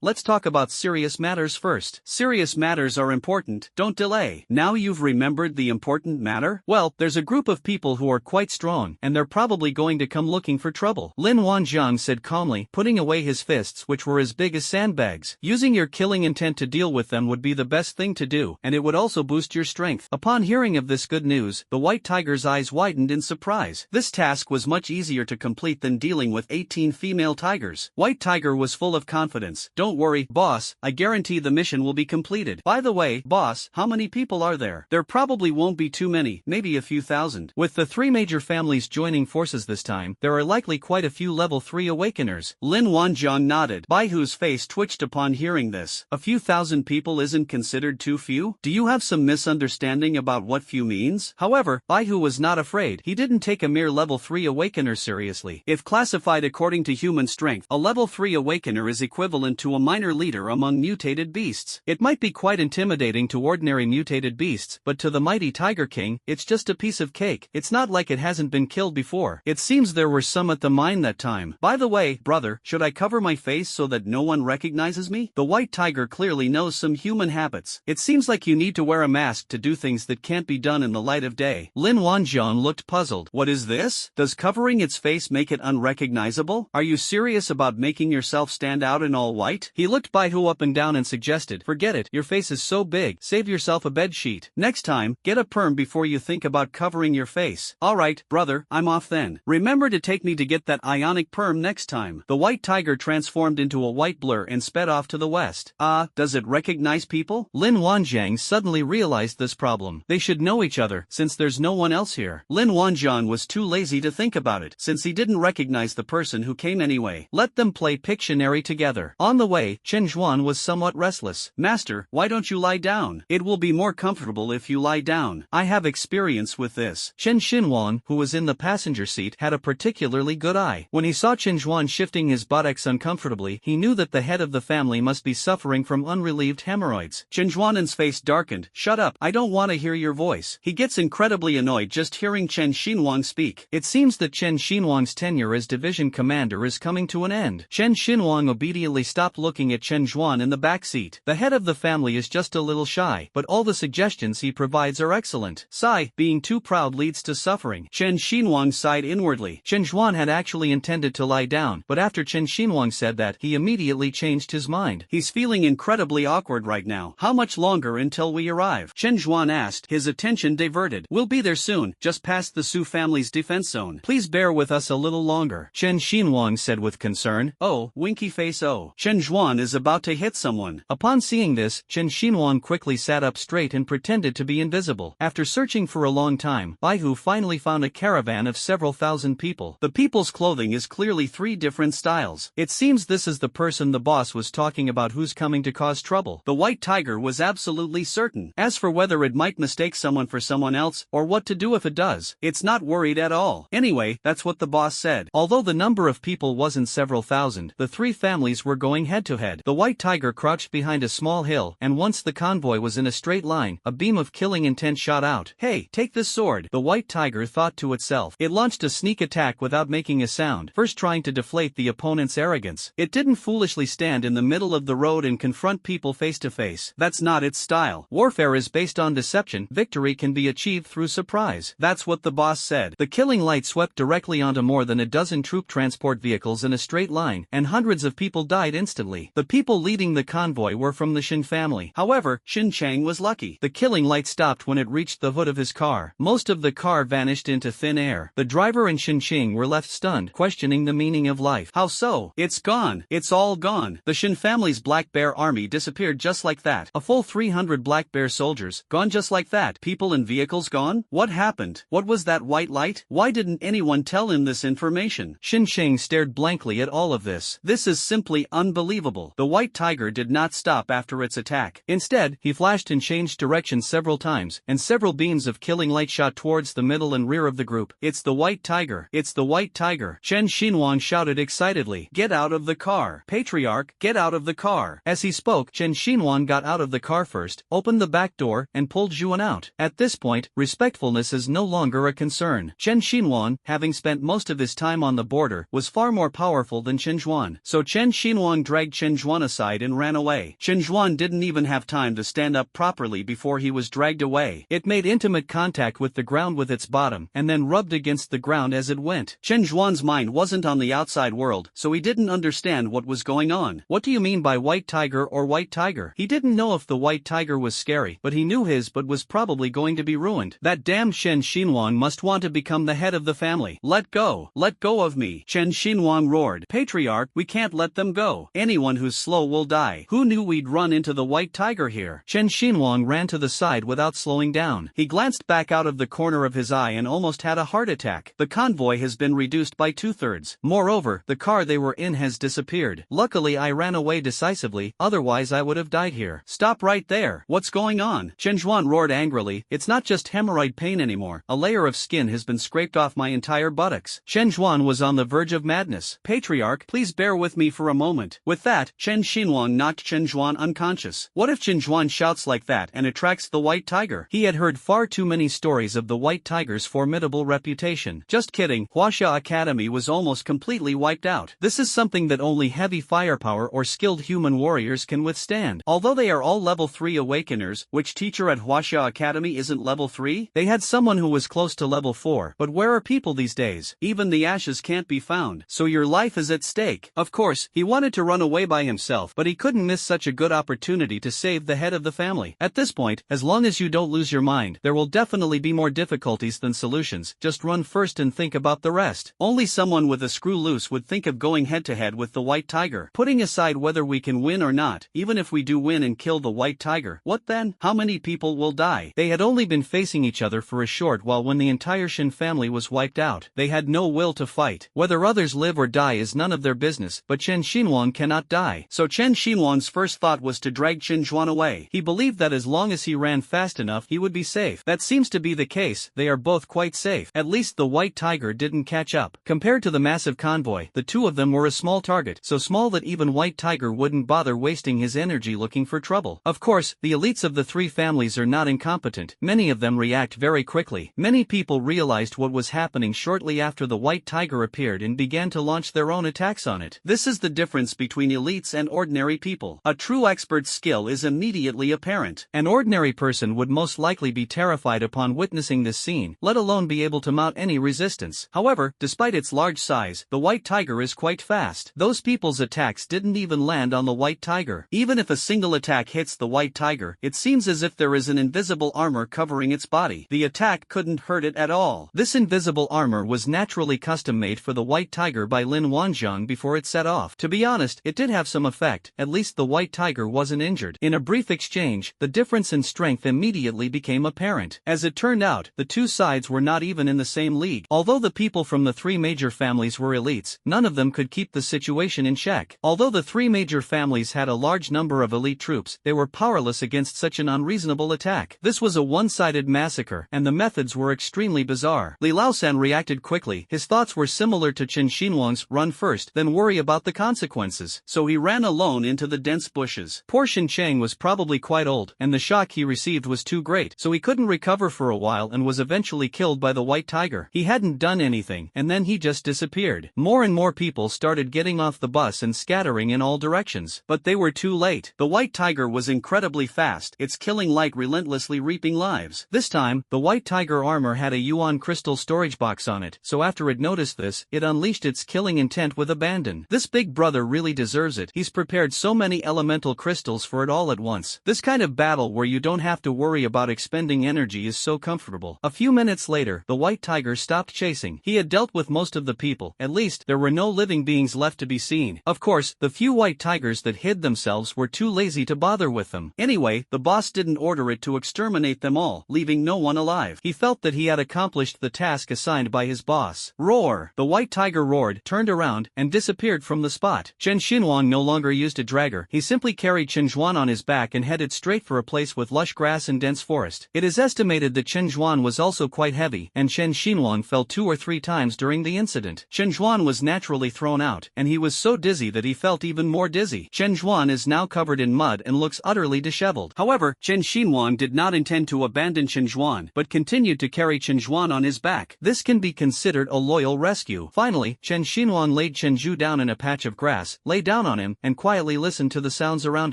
let's talk about serious matters first. Serious matters are important, don't delay. Now you've remembered the important matter? Well, there's a group of people who are quite strong, and they're probably going to come looking for trouble. Lin Wanjiang said calmly, putting away his fists which were as big as sandbags. Using your killing intent to deal with them would be the best thing to do, and it would also boost your strength. Upon hearing of this good news, the White Tiger's eyes widened in surprise. This task was much easier to complete than dealing with 18 female tigers. White Tiger was full of confidence. Don't worry, boss, I guarantee the mission will be completed. By the way, boss, how many people are there? There probably won't be too many, maybe a few thousand. With the 3 major families joining forces this time, there are likely quite a few level 3 awakeners. Lin Wanjiang nodded. Baihu's face twitched upon hearing this. A few thousand people isn't considered too few? Do you have some misunderstanding about what few means? However, Baihu was not afraid. He didn't take a mere level 3 awakener seriously. If classified according to human strength, a level 3 awakener is equivalent to a minor leader among mutated beasts. It might be quite intimidating to ordinary mutated beasts, but to the mighty Tiger King, it's just a piece of cake. It's not like it hasn't been killed before. It seems there were some at the mine that time. By the way, brother, should I cover my face so that no one recognizes me? The White Tiger clearly knows some human habits. It seems like you need to wear a mask to do things that can't be done in the light of day. Lin Wanjiang looked puzzled. What is this? Does covering its face make it unrecognizable? Are you serious about making yourself stand out in all white? He looked Baihu up and down and suggested, forget it, your face is so big, save yourself a bed sheet. Next time, get a perm before you think about covering your face. Alright, brother, I'm off then. Remember to take me to get that ionic perm next time. The White Tiger transformed into a white blur and sped off to the west. Does it recognize people? Lin Wanjiang suddenly realized this problem. They should know each other, since there's no one else here. Lin Wanjiang was too lazy to think about it, since he didn't recognize the person who came anyway. Let them play Pictionary together. On the way, Chen Zhuan was somewhat restless. restless. Master, why don't you lie down? It will be more comfortable if you lie down. I have experience with this. Chen Xinhuang, who was in the passenger seat, had a particularly good eye. When he saw Chen Zhuan shifting his buttocks uncomfortably, he knew that the head of the family must be suffering from unrelieved hemorrhoids. Chen Zhuan's face darkened. Shut up, I don't want to hear your voice. He gets incredibly annoyed just hearing Chen Xinhuang speak. It seems that Chen Xinhuang's tenure as division commander is coming to an end. Chen Xinhuang obediently stopped looking at Chen Zhuan in the back seat. The head of the family is just a little shy, but all the suggestions he provides are excellent. Sigh, being too proud leads to suffering. Chen Xinhuang sighed inwardly. Chen Zhuan had actually intended to lie down, but after Chen Xinhuang said that, he immediately changed his mind. He's feeling incredibly awkward right now. How much longer until we arrive? Chen Zhuan asked, his attention diverted. We'll be there soon, just past the Su family's defense zone. Please bear with us a little longer. Chen Xinhuang said with concern. Oh, winky face oh. Chen Zhuan is about to hit someone. Upon seeing this, Chen Xinhuang quickly sat up straight and pretended to be invisible. After searching for a long time, Baihu finally found a caravan of several thousand people. The people's clothing is clearly 3 different styles. It seems this is the person the boss was talking about who's coming to cause trouble. The white tiger was absolutely certain. As for whether it might mistake someone for someone else, or what to do if it does, it's not worried at all. Anyway, that's what the boss said. Although the number of people wasn't several thousand, the 3 families were going head to head. The white tiger crouched behind a small hill, and once the convoy was in a straight line, a beam of killing intent shot out. Hey, take this sword, the white tiger thought to itself. It launched a sneak attack without making a sound, first trying to deflate the opponent's arrogance. It didn't foolishly stand in the middle of the road and confront people face to face. That's not its style. Warfare is based on deception. Victory can be achieved through surprise. That's what the boss said. The killing light swept directly onto more than a dozen troop transport vehicles in a straight line, and hundreds of people died instantly. The people leading the convoy were from the Shin family. However, Shin Chang was lucky. The killing light stopped when it reached the hood of his car. Most of the car vanished into thin air. The driver and Shin Ching were left stunned, questioning the meaning of life. How so? It's gone. It's all gone. The Shin family's Black Bear army disappeared just like that. A full 300 Black Bear soldiers, gone just like that. People and vehicles gone? What happened? What was that white light? Why didn't anyone tell him this information? Shin Ching stared blankly at all of this. This is simply unbelievable. The white tiger did not stop after its attack. Instead, he flashed and changed direction several times, and several beams of killing light shot towards the middle and rear of the group. It's the white tiger. It's the white tiger. Chen Xinhuang shouted excitedly. Get out of the car. Patriarch, get out of the car. As he spoke, Chen Xinhuang got out of the car first, opened the back door, and pulled Zhuan out. At this point, respectfulness is no longer a concern. Chen Xinhuang, having spent most of his time on the border, was far more powerful than Chen Zhuan. So Chen Xinhuang dragged Chen Zhuan aside and ran away. Chen Zhuan didn't even have time to stand up properly before he was dragged away. It made intimate contact with the ground with its bottom, and then rubbed against the ground as it went. Chen Zhuan's mind wasn't on the outside world, so he didn't understand what was going on. What do you mean by white tiger or white tiger? He didn't know if the white tiger was scary, but he knew his but was probably going to be ruined. That damn Chen Xinhuang must want to become the head of the family. Let go of me. Chen Xinhuang roared. Patriarch, we can't let them go. Anyone who's slow will die. Who knew we'd run into the white tiger here? Chen Xinhuang ran to the side without slowing down. He glanced back out of the corner of his eye and almost had a heart attack. The convoy has been reduced by 2/3. Moreover, the car they were in has disappeared. Luckily I ran away decisively, otherwise I would have died here. Stop right there. What's going on? Chen Zhuan roared angrily. It's not just hemorrhoid pain anymore. A layer of skin has been scraped off my entire buttocks. Chen Zhuan was on the verge of madness. Patriarch, please bear with me for a moment. With that, Chen Xinhuang knocked Chen Zhuan unconscious. What if Chen Zhuan shouts like that and attracts the white tiger? He had heard far too many stories of the white tiger's formidable reputation. Just kidding, Huaxia Academy was almost completely wiped out. This is something that only heavy firepower or skilled human warriors can withstand. Although they are all level 3 awakeners, which teacher at Huaxia Academy isn't level 3? They had someone who was close to level 4, but where are people these days? Even the ashes can't be found. So your life is at stake. Of course, he wanted to run away by himself, but he couldn't miss such a good opportunity to save the head of the family. At this point, as long as you don't lose your mind, there will definitely be more difficulties than solutions. Just run first and think about the rest. Only someone with a screw loose would think of going head to head with the white tiger. Putting aside whether we can win or not, even if we do win and kill the white tiger, what then? How many people will die? They had only been facing each other for a short while when the entire Shin family was wiped out. They had no will to fight. Whether others live or die is none of their business, but Chen Xinhuang cannot die. So Chen Xinhuang's first first thought was to drag Chen Zhuan away. He believed that as long as he ran fast enough he would be safe. That seems to be the case, they are both quite safe. At least the white tiger didn't catch up. Compared to the massive convoy, the two of them were a small target, so small that even white tiger wouldn't bother wasting his energy looking for trouble. Of course, the elites of the three families are not incompetent. Many of them react very quickly. Many people realized what was happening shortly after the white tiger appeared and began to launch their own attacks on it. This is the difference between elites and ordinary people. A true expert's skill is immediately apparent. An ordinary person would most likely be terrified upon witnessing this scene, let alone be able to mount any resistance. However, despite its large size, the white tiger is quite fast. Those people's attacks didn't even land on the white tiger. Even if a single attack hits the white tiger, it seems as if there is an invisible armor covering its body. The attack couldn't hurt it at all. This invisible armor was naturally custom-made for the white tiger by Lin Wanjiang before it set off. To be honest, it did have some effect. At least the white tiger wasn't injured. In a brief exchange, the difference in strength immediately became apparent. As it turned out, the two sides were not even in the same league. Although the people from the three major families were elites, none of them could keep the situation in check. Although the three major families had a large number of elite troops, they were powerless against such an unreasonable attack. This was a one-sided massacre, and the methods were extremely bizarre. Li Laosan reacted quickly. His thoughts were similar to Chen Xinhuang's: run first, then worry about the consequences. So he ran alone into the dense bushes. Poor Shin Chang was probably quite old, and the shock he received was too great, so he couldn't recover for a while and was eventually killed by the white tiger. He hadn't done anything, and then he just disappeared. More and more people started getting off the bus and scattering in all directions. But they were too late. The white tiger was incredibly fast, its killing light relentlessly reaping lives. This time, the white tiger armor had a yuan crystal storage box on it, so after it noticed this, it unleashed its killing intent with abandon. This big brother really deserves it. He's prepared so many elemental crystals for it all at once. This kind of battle where you don't have to worry about expending energy is so comfortable. A few minutes later, the white tiger stopped chasing. He had dealt with most of the people. At least, there were no living beings left to be seen. Of course, the few white tigers that hid themselves were too lazy to bother with them. Anyway, the boss didn't order it to exterminate them all, leaving no one alive. He felt that he had accomplished the task assigned by his boss. Roar! The white tiger roared, turned around, and disappeared from the spot. Chen Xinhuang no longer used a dragger. He simply carried Chen Zhuan on his back and headed straight for a place with lush grass and dense forest. It is estimated that Chen Zhuan was also quite heavy, and Chen Xinhuang fell 2 or 3 times during the incident. Chen Zhuan was naturally thrown out, and he was so dizzy that he felt even more dizzy. Chen Zhuan is now covered in mud and looks utterly disheveled. However, Chen Xinhuang did not intend to abandon Chen Zhuan, but continued to carry Chen Zhuan on his back. This can be considered a loyal rescue. Finally, Chen Xinhuang laid Chen Zhu down in a patch of grass, lay down on him, and quietly listened to the sounds around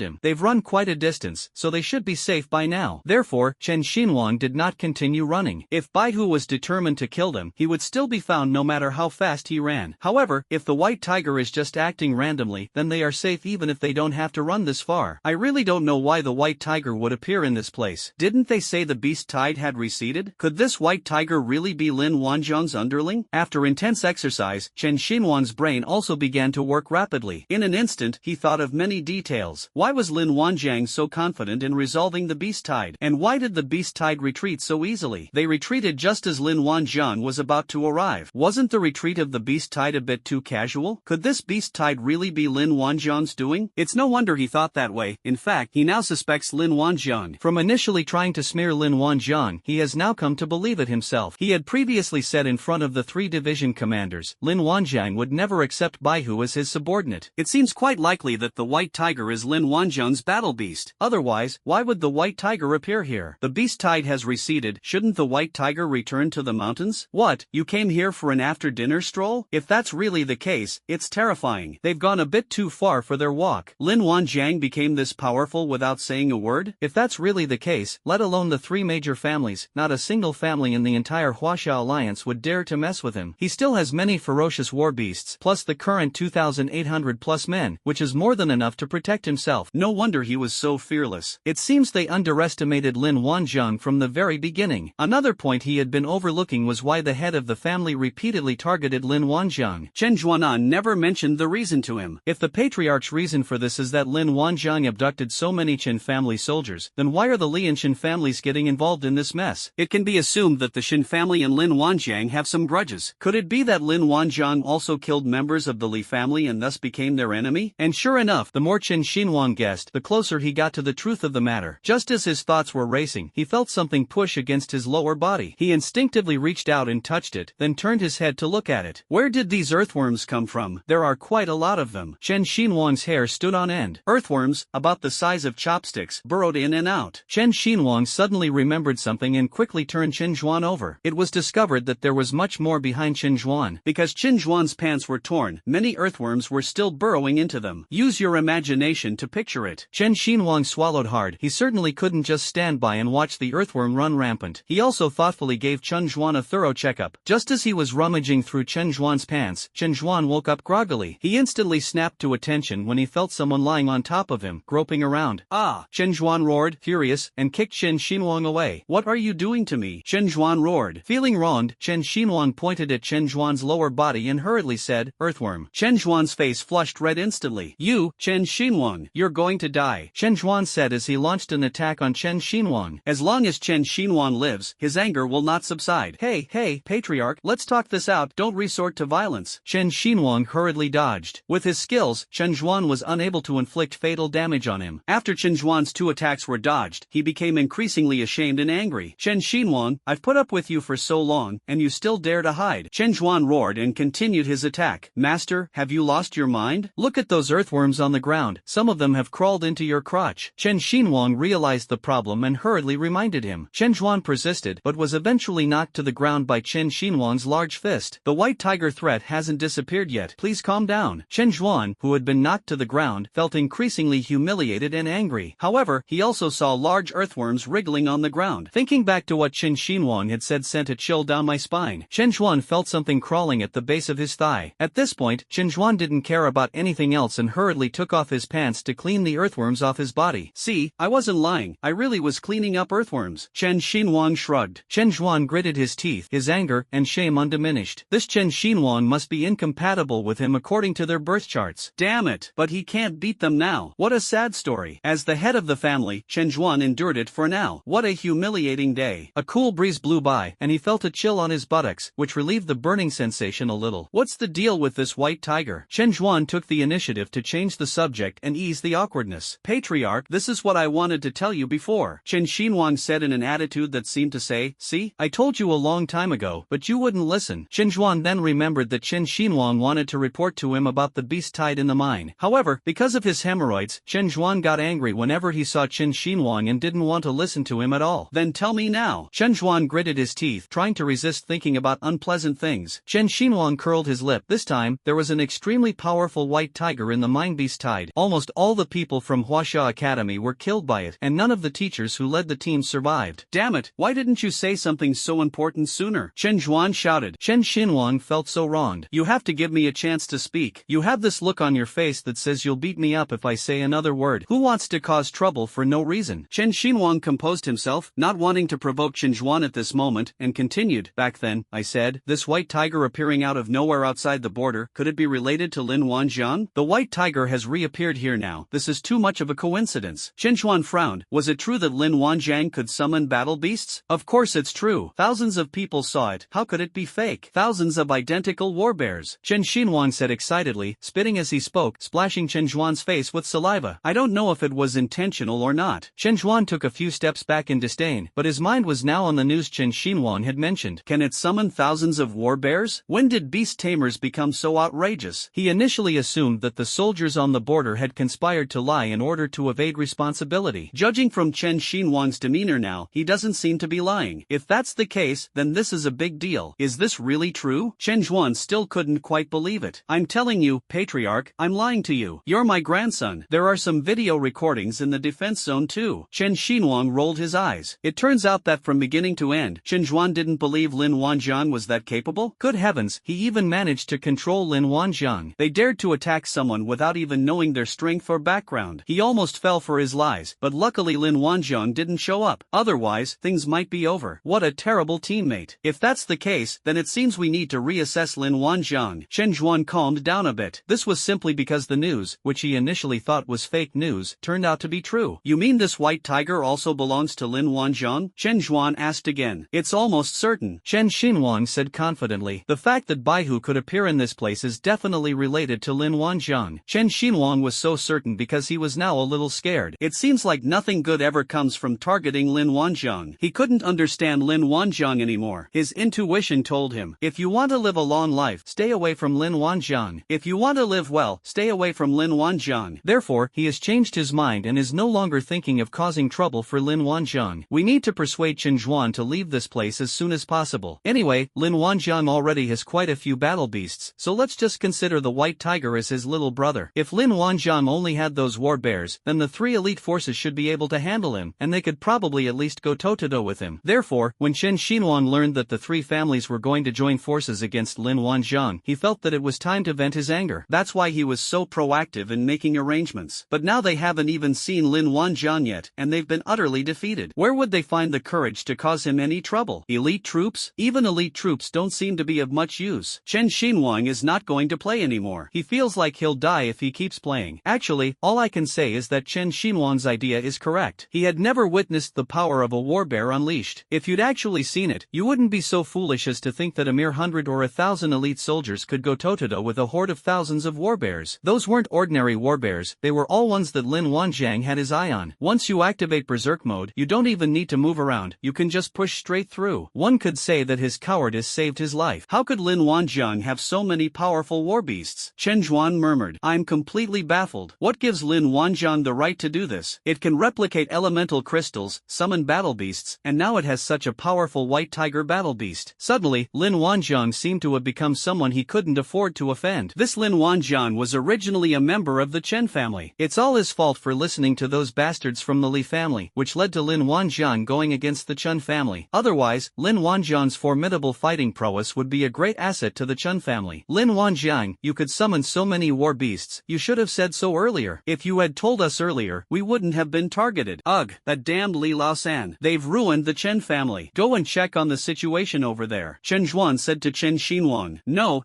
him. They've run quite a distance, so they should be safe by now. Therefore, Chen Xinhuang did not continue running. If Baihu was determined to kill them, he would still be found no matter how fast he ran. However, if the white tiger is just acting randomly, then they are safe even if they don't have to run this far. I really don't know why the white tiger would appear in this place. Didn't they say the beast tide had receded? Could this white tiger really be Lin Wanjiang's underling? After intense exercise, Chen Xinhuang's brain also began to work rapidly. In an instant, he thought of many details. Why was Lin Wanjiang so confident in resolving the beast tide? And why did the beast tide retreat so easily? They retreated just as Lin Wanjiang was about to arrive. Wasn't the retreat of the beast tide a bit too casual? Could this beast tide really be Lin Wanjiang's doing? It's no wonder he thought that way. In fact, he now suspects Lin Wanjiang. From initially trying to smear Lin Wanjiang, he has now come to believe it himself. He had previously said in front of the 3 division commanders, Lin Wanjiang would never accept Baihu as his subordinate. It seems quite likely that the white tiger is Lin Wanjiang's battle beast. Otherwise, why would the white tiger appear here? The beast tide has receded. Shouldn't the white tiger return to the mountains? What, you came here for an after-dinner stroll? If that's really the case, it's terrifying. They've gone a bit too far for their walk. Lin Wanjiang became this powerful without saying a word? If that's really the case, let alone the 3 major families, not a single family in the entire Huaxia alliance would dare to mess with him. He still has many ferocious war beasts, plus the current 2,800 plus men, which is more than enough to protect himself. No wonder he was so fearless. It seems they underestimated Lin Wanjiang from the very beginning. Another point he had been overlooking was why the head of the family repeatedly targeted Lin Wanjiang. Chen Zhuanan never mentioned the reason to him. If the patriarch's reason for this is that Lin Wanjiang abducted so many Qin family soldiers, then why are the Li and Qin families getting involved in this mess? It can be assumed that the Qin family and Lin Wanjiang have some grudges. Could it be that Lin Wanjiang also killed members of the Li family and thus became their enemy? And sure enough, the more Qin Chen Xinhuang guessed, the closer he got to the truth of the matter. Just as his thoughts were racing, he felt something push against his lower body. He instinctively reached out and touched it, then turned his head to look at it. Where did these earthworms come from? There are quite a lot of them. Chen Xinhuang's hair stood on end. Earthworms, about the size of chopsticks, burrowed in and out. Chen Xinhuang suddenly remembered something and quickly turned Chen Zhuan over. It was discovered that there was much more behind Chen Zhuan. Because Chen Zhuan's pants were torn, many earthworms were still burrowing into them. Use your imagination to picture it. Chen Xinhuang swallowed hard. He certainly couldn't just stand by and watch the earthworm run rampant. He also thoughtfully gave Chen Zhuan a thorough checkup. Just as he was rummaging through Chen Zhuan's pants, Chen Zhuan woke up groggily. He instantly snapped to attention when he felt someone lying on top of him, groping around. Ah! Chen Zhuan roared, furious, and kicked Chen Xinhuang away. What are you doing to me? Chen Zhuan roared. Feeling wronged, Chen Xinhuang pointed at Chen Zhuan's lower body and hurriedly said, "Earthworm." Chen Zhuan's face flushed red instantly. "You, Chen Xinhuang, you're going to die," Chen Zhuan said as he launched an attack on Chen Xinhuang. As long as Chen Xinhuang lives, his anger will not subside. Hey, patriarch, let's talk this out, don't resort to violence. Chen Xinhuang hurriedly dodged. With his skills, Chen Zhuan was unable to inflict fatal damage on him. After Chen Zhuan's 2 attacks were dodged, he became increasingly ashamed and angry. "Chen Xinhuang, I've put up with you for so long, and you still dare to hide." Chen Zhuan roared and continued his attack. "Master, have you lost your mind? Look at those earthworms on the ground, some of them have crawled into your crotch." Chen Xinhuang realized the problem and hurriedly reminded him. Chen Zhuan persisted, but was eventually knocked to the ground by Chen Xinhuang's large fist. "The white tiger threat hasn't disappeared yet, please calm down." Chen Zhuan, who had been knocked to the ground, felt increasingly humiliated and angry. However, he also saw large earthworms wriggling on the ground. Thinking back to what Chen Xinhuang had said sent a chill down my spine. Chen Zhuan felt something crawling at the base of his thigh. At this point, Chen Zhuan didn't care about anything else and hurriedly took off his pants to clean the earthworms off his body. "See, I wasn't lying, I really was cleaning up earthworms." Chen Xinhuang shrugged. Chen Zhuan gritted his teeth, his anger and shame undiminished. This Chen Xinhuang must be incompatible with him according to their birth charts. Damn it, but he can't beat them now. What a sad story. As the head of the family, Chen Zhuan endured it for now. What a humiliating day. A cool breeze blew by, and he felt a chill on his buttocks, which relieved the burning sensation a little. What's the deal with this white tiger? Chen Zhuan took the initiative to change the subject and ease the awkwardness. "Patriarch, this is what I wanted to tell you before," Chen Xinhuang said in an attitude that seemed to say, "See, I told you a long time ago, but you wouldn't listen." Chen Zhuan then remembered that Chen Xinhuang wanted to report to him about the beast tied in the mine. However, because of his hemorrhoids, Chen Zhuan got angry whenever he saw Chen Xinhuang and didn't want to listen to him at all. "Then tell me now." Chen Zhuan gritted his teeth, trying to resist thinking about unpleasant things. Chen Xinhuang curled his lip. This time, there was an extremely powerful white tiger in the mine beast tied. Almost all the people from Huaxia Academy were killed by it, and none of the teachers who led the team survived. "Damn it, why didn't you say something so important sooner?" Chen Zhuan shouted. Chen Xinhuang felt so wronged. "You have to give me a chance to speak. You have this look on your face that says you'll beat me up if I say another word. Who wants to cause trouble for no reason?" Chen Xinhuang composed himself, not wanting to provoke Chen Zhuan at this moment, and continued. "Back then, I said, this white tiger appearing out of nowhere outside the border, could it be related to Lin Wanjiang? The white tiger has reappeared here now. This is too much of a coincidence." Chen Zhuan frowned. Was it true that Lin Wanjiang could summon battle beasts? Of course it's true. Thousands of people saw it. How could it be fake? Thousands of identical warbears. Chen Xinhuang said excitedly, spitting as he spoke, splashing Chen Zhuan's face with saliva. "I don't know if it was intentional or not." Chen Zhuan took a few steps back in disdain, but his mind was now on the news Chen Xinhuang had mentioned. Can it summon thousands of warbears? When did beast tamers become so outrageous? He initially assumed that the soldiers on the border had conspired to lie in order to evade responsibility. Judging from Chen Xinhuang's demeanor now, he doesn't seem to be lying. If that's the case, then this is a big deal. Is this really true? Chen Zhuan still couldn't quite believe it. "I'm telling you, Patriarch, I'm lying to you. You're my grandson. There are some video recordings in the defense zone too." Chen Xinhuang rolled his eyes. It turns out that from beginning to end, Chen Zhuan didn't believe Lin Wanjiang was that capable. Good heavens, he even managed to control Lin Wanjiang. They dared to attack someone without even knowing their strength or background. He almost fell for his lies, but luckily Lin Wanjiang didn't show up. Otherwise, things might be over. What a terrible teammate. If that's the case, then it seems we need to reassess Lin Wanjiang. Chen Zhuan calmed down a bit. This was simply because the news, which he initially thought was fake news, turned out to be true. "You mean this white tiger also belongs to Lin Wanjiang?" Chen Zhuan asked again. "It's almost certain," Chen Xinhuang said confidently. "The fact that Baihu could appear in this place is definitely related to Lin Wanjiang." Chen Xinhuang was so certain because he was now a little scared. It seems like nothing good ever comes from targeting Lin Wanzhong. He couldn't understand Lin Wanzhong anymore. His intuition told him, if you want to live a long life, stay away from Lin Wanzhong. If you want to live well, stay away from Lin Wanzhong. Therefore, he has changed his mind and is no longer thinking of causing trouble for Lin Wanzhong. We need to persuade Chen Zhuan to leave this place as soon as possible. Anyway, Lin Wanzhong already has quite a few battle beasts, so let's just consider the white tiger as his little brother. If Lin Wanzhong only had those war bears, then the 3 elite forces should be able to handle him, and they could probably at least go toe-to-toe with him. Therefore, when Chen Xinhuang learned that the 3 families were going to join forces against Lin Wanzhong, he felt that it was time to vent his anger. That's why he was so proactive in making arrangements. But now they haven't even seen Lin Wanzhong yet, and they've been utterly defeated. Where would they find the courage to cause him any trouble? Elite troops? Even elite troops don't seem to be of much use. Chen Xinhuang is not going to play anymore. He feels like he'll die if he keeps playing. Actually, all I can say is that Chen Xinhuang's idea is correct. He had never witnessed the power of a war bear unleashed. If you'd actually seen it, you wouldn't be so foolish as to think that a mere 100 or 1,000 elite soldiers could go toe-to-toe with a horde of thousands of war bears. Those weren't ordinary war bears, they were all ones that Lin Wanzhong had his eye on. Once you activate berserk mode, you don't even need to move around, you can just push straight through. One could say that his cowardice saved his life. How could Lin Wanzhong have so many powerful war beasts? Chen Zhuan murmured. I'm completely baffled. What gives Lin Wanzhong the right to do this? It can replicate elemental crystals, summon battle beasts, and now it has such a powerful white tiger battle beast. Suddenly, Lin Wanzhong seemed to have become someone he couldn't afford to offend. This Lin Wanzhong was originally a member of the Chen family. It's all his fault for listening to those bastards from the Li family, which led to Lin Wanzhong going against the Chen family. Otherwise, Lin Wanzhong's formidable fighting prowess would be a great asset to the Chen family. Lin Wanzhong, you could summon so many war beasts, you should have said so earlier. If you had told us earlier, we wouldn't have been targeted. Ugh, that damned Li Laosan. They've ruined the Chen family. Go and check on the situation over there, Chen Zhuan said to Chen Xinhuang. No.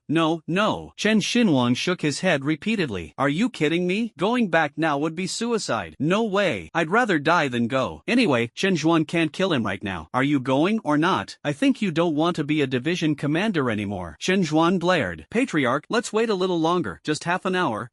Chen Xinhuang shook his head repeatedly. Are you kidding me? Going back now would be suicide. No way. I'd rather die than go. Anyway, Chen Zhuan can't kill him right now. Are you going or not? I think you don't want to be a division commander anymore. Chen Zhuan blared. Patriarch, let's wait a little longer. Just half an hour.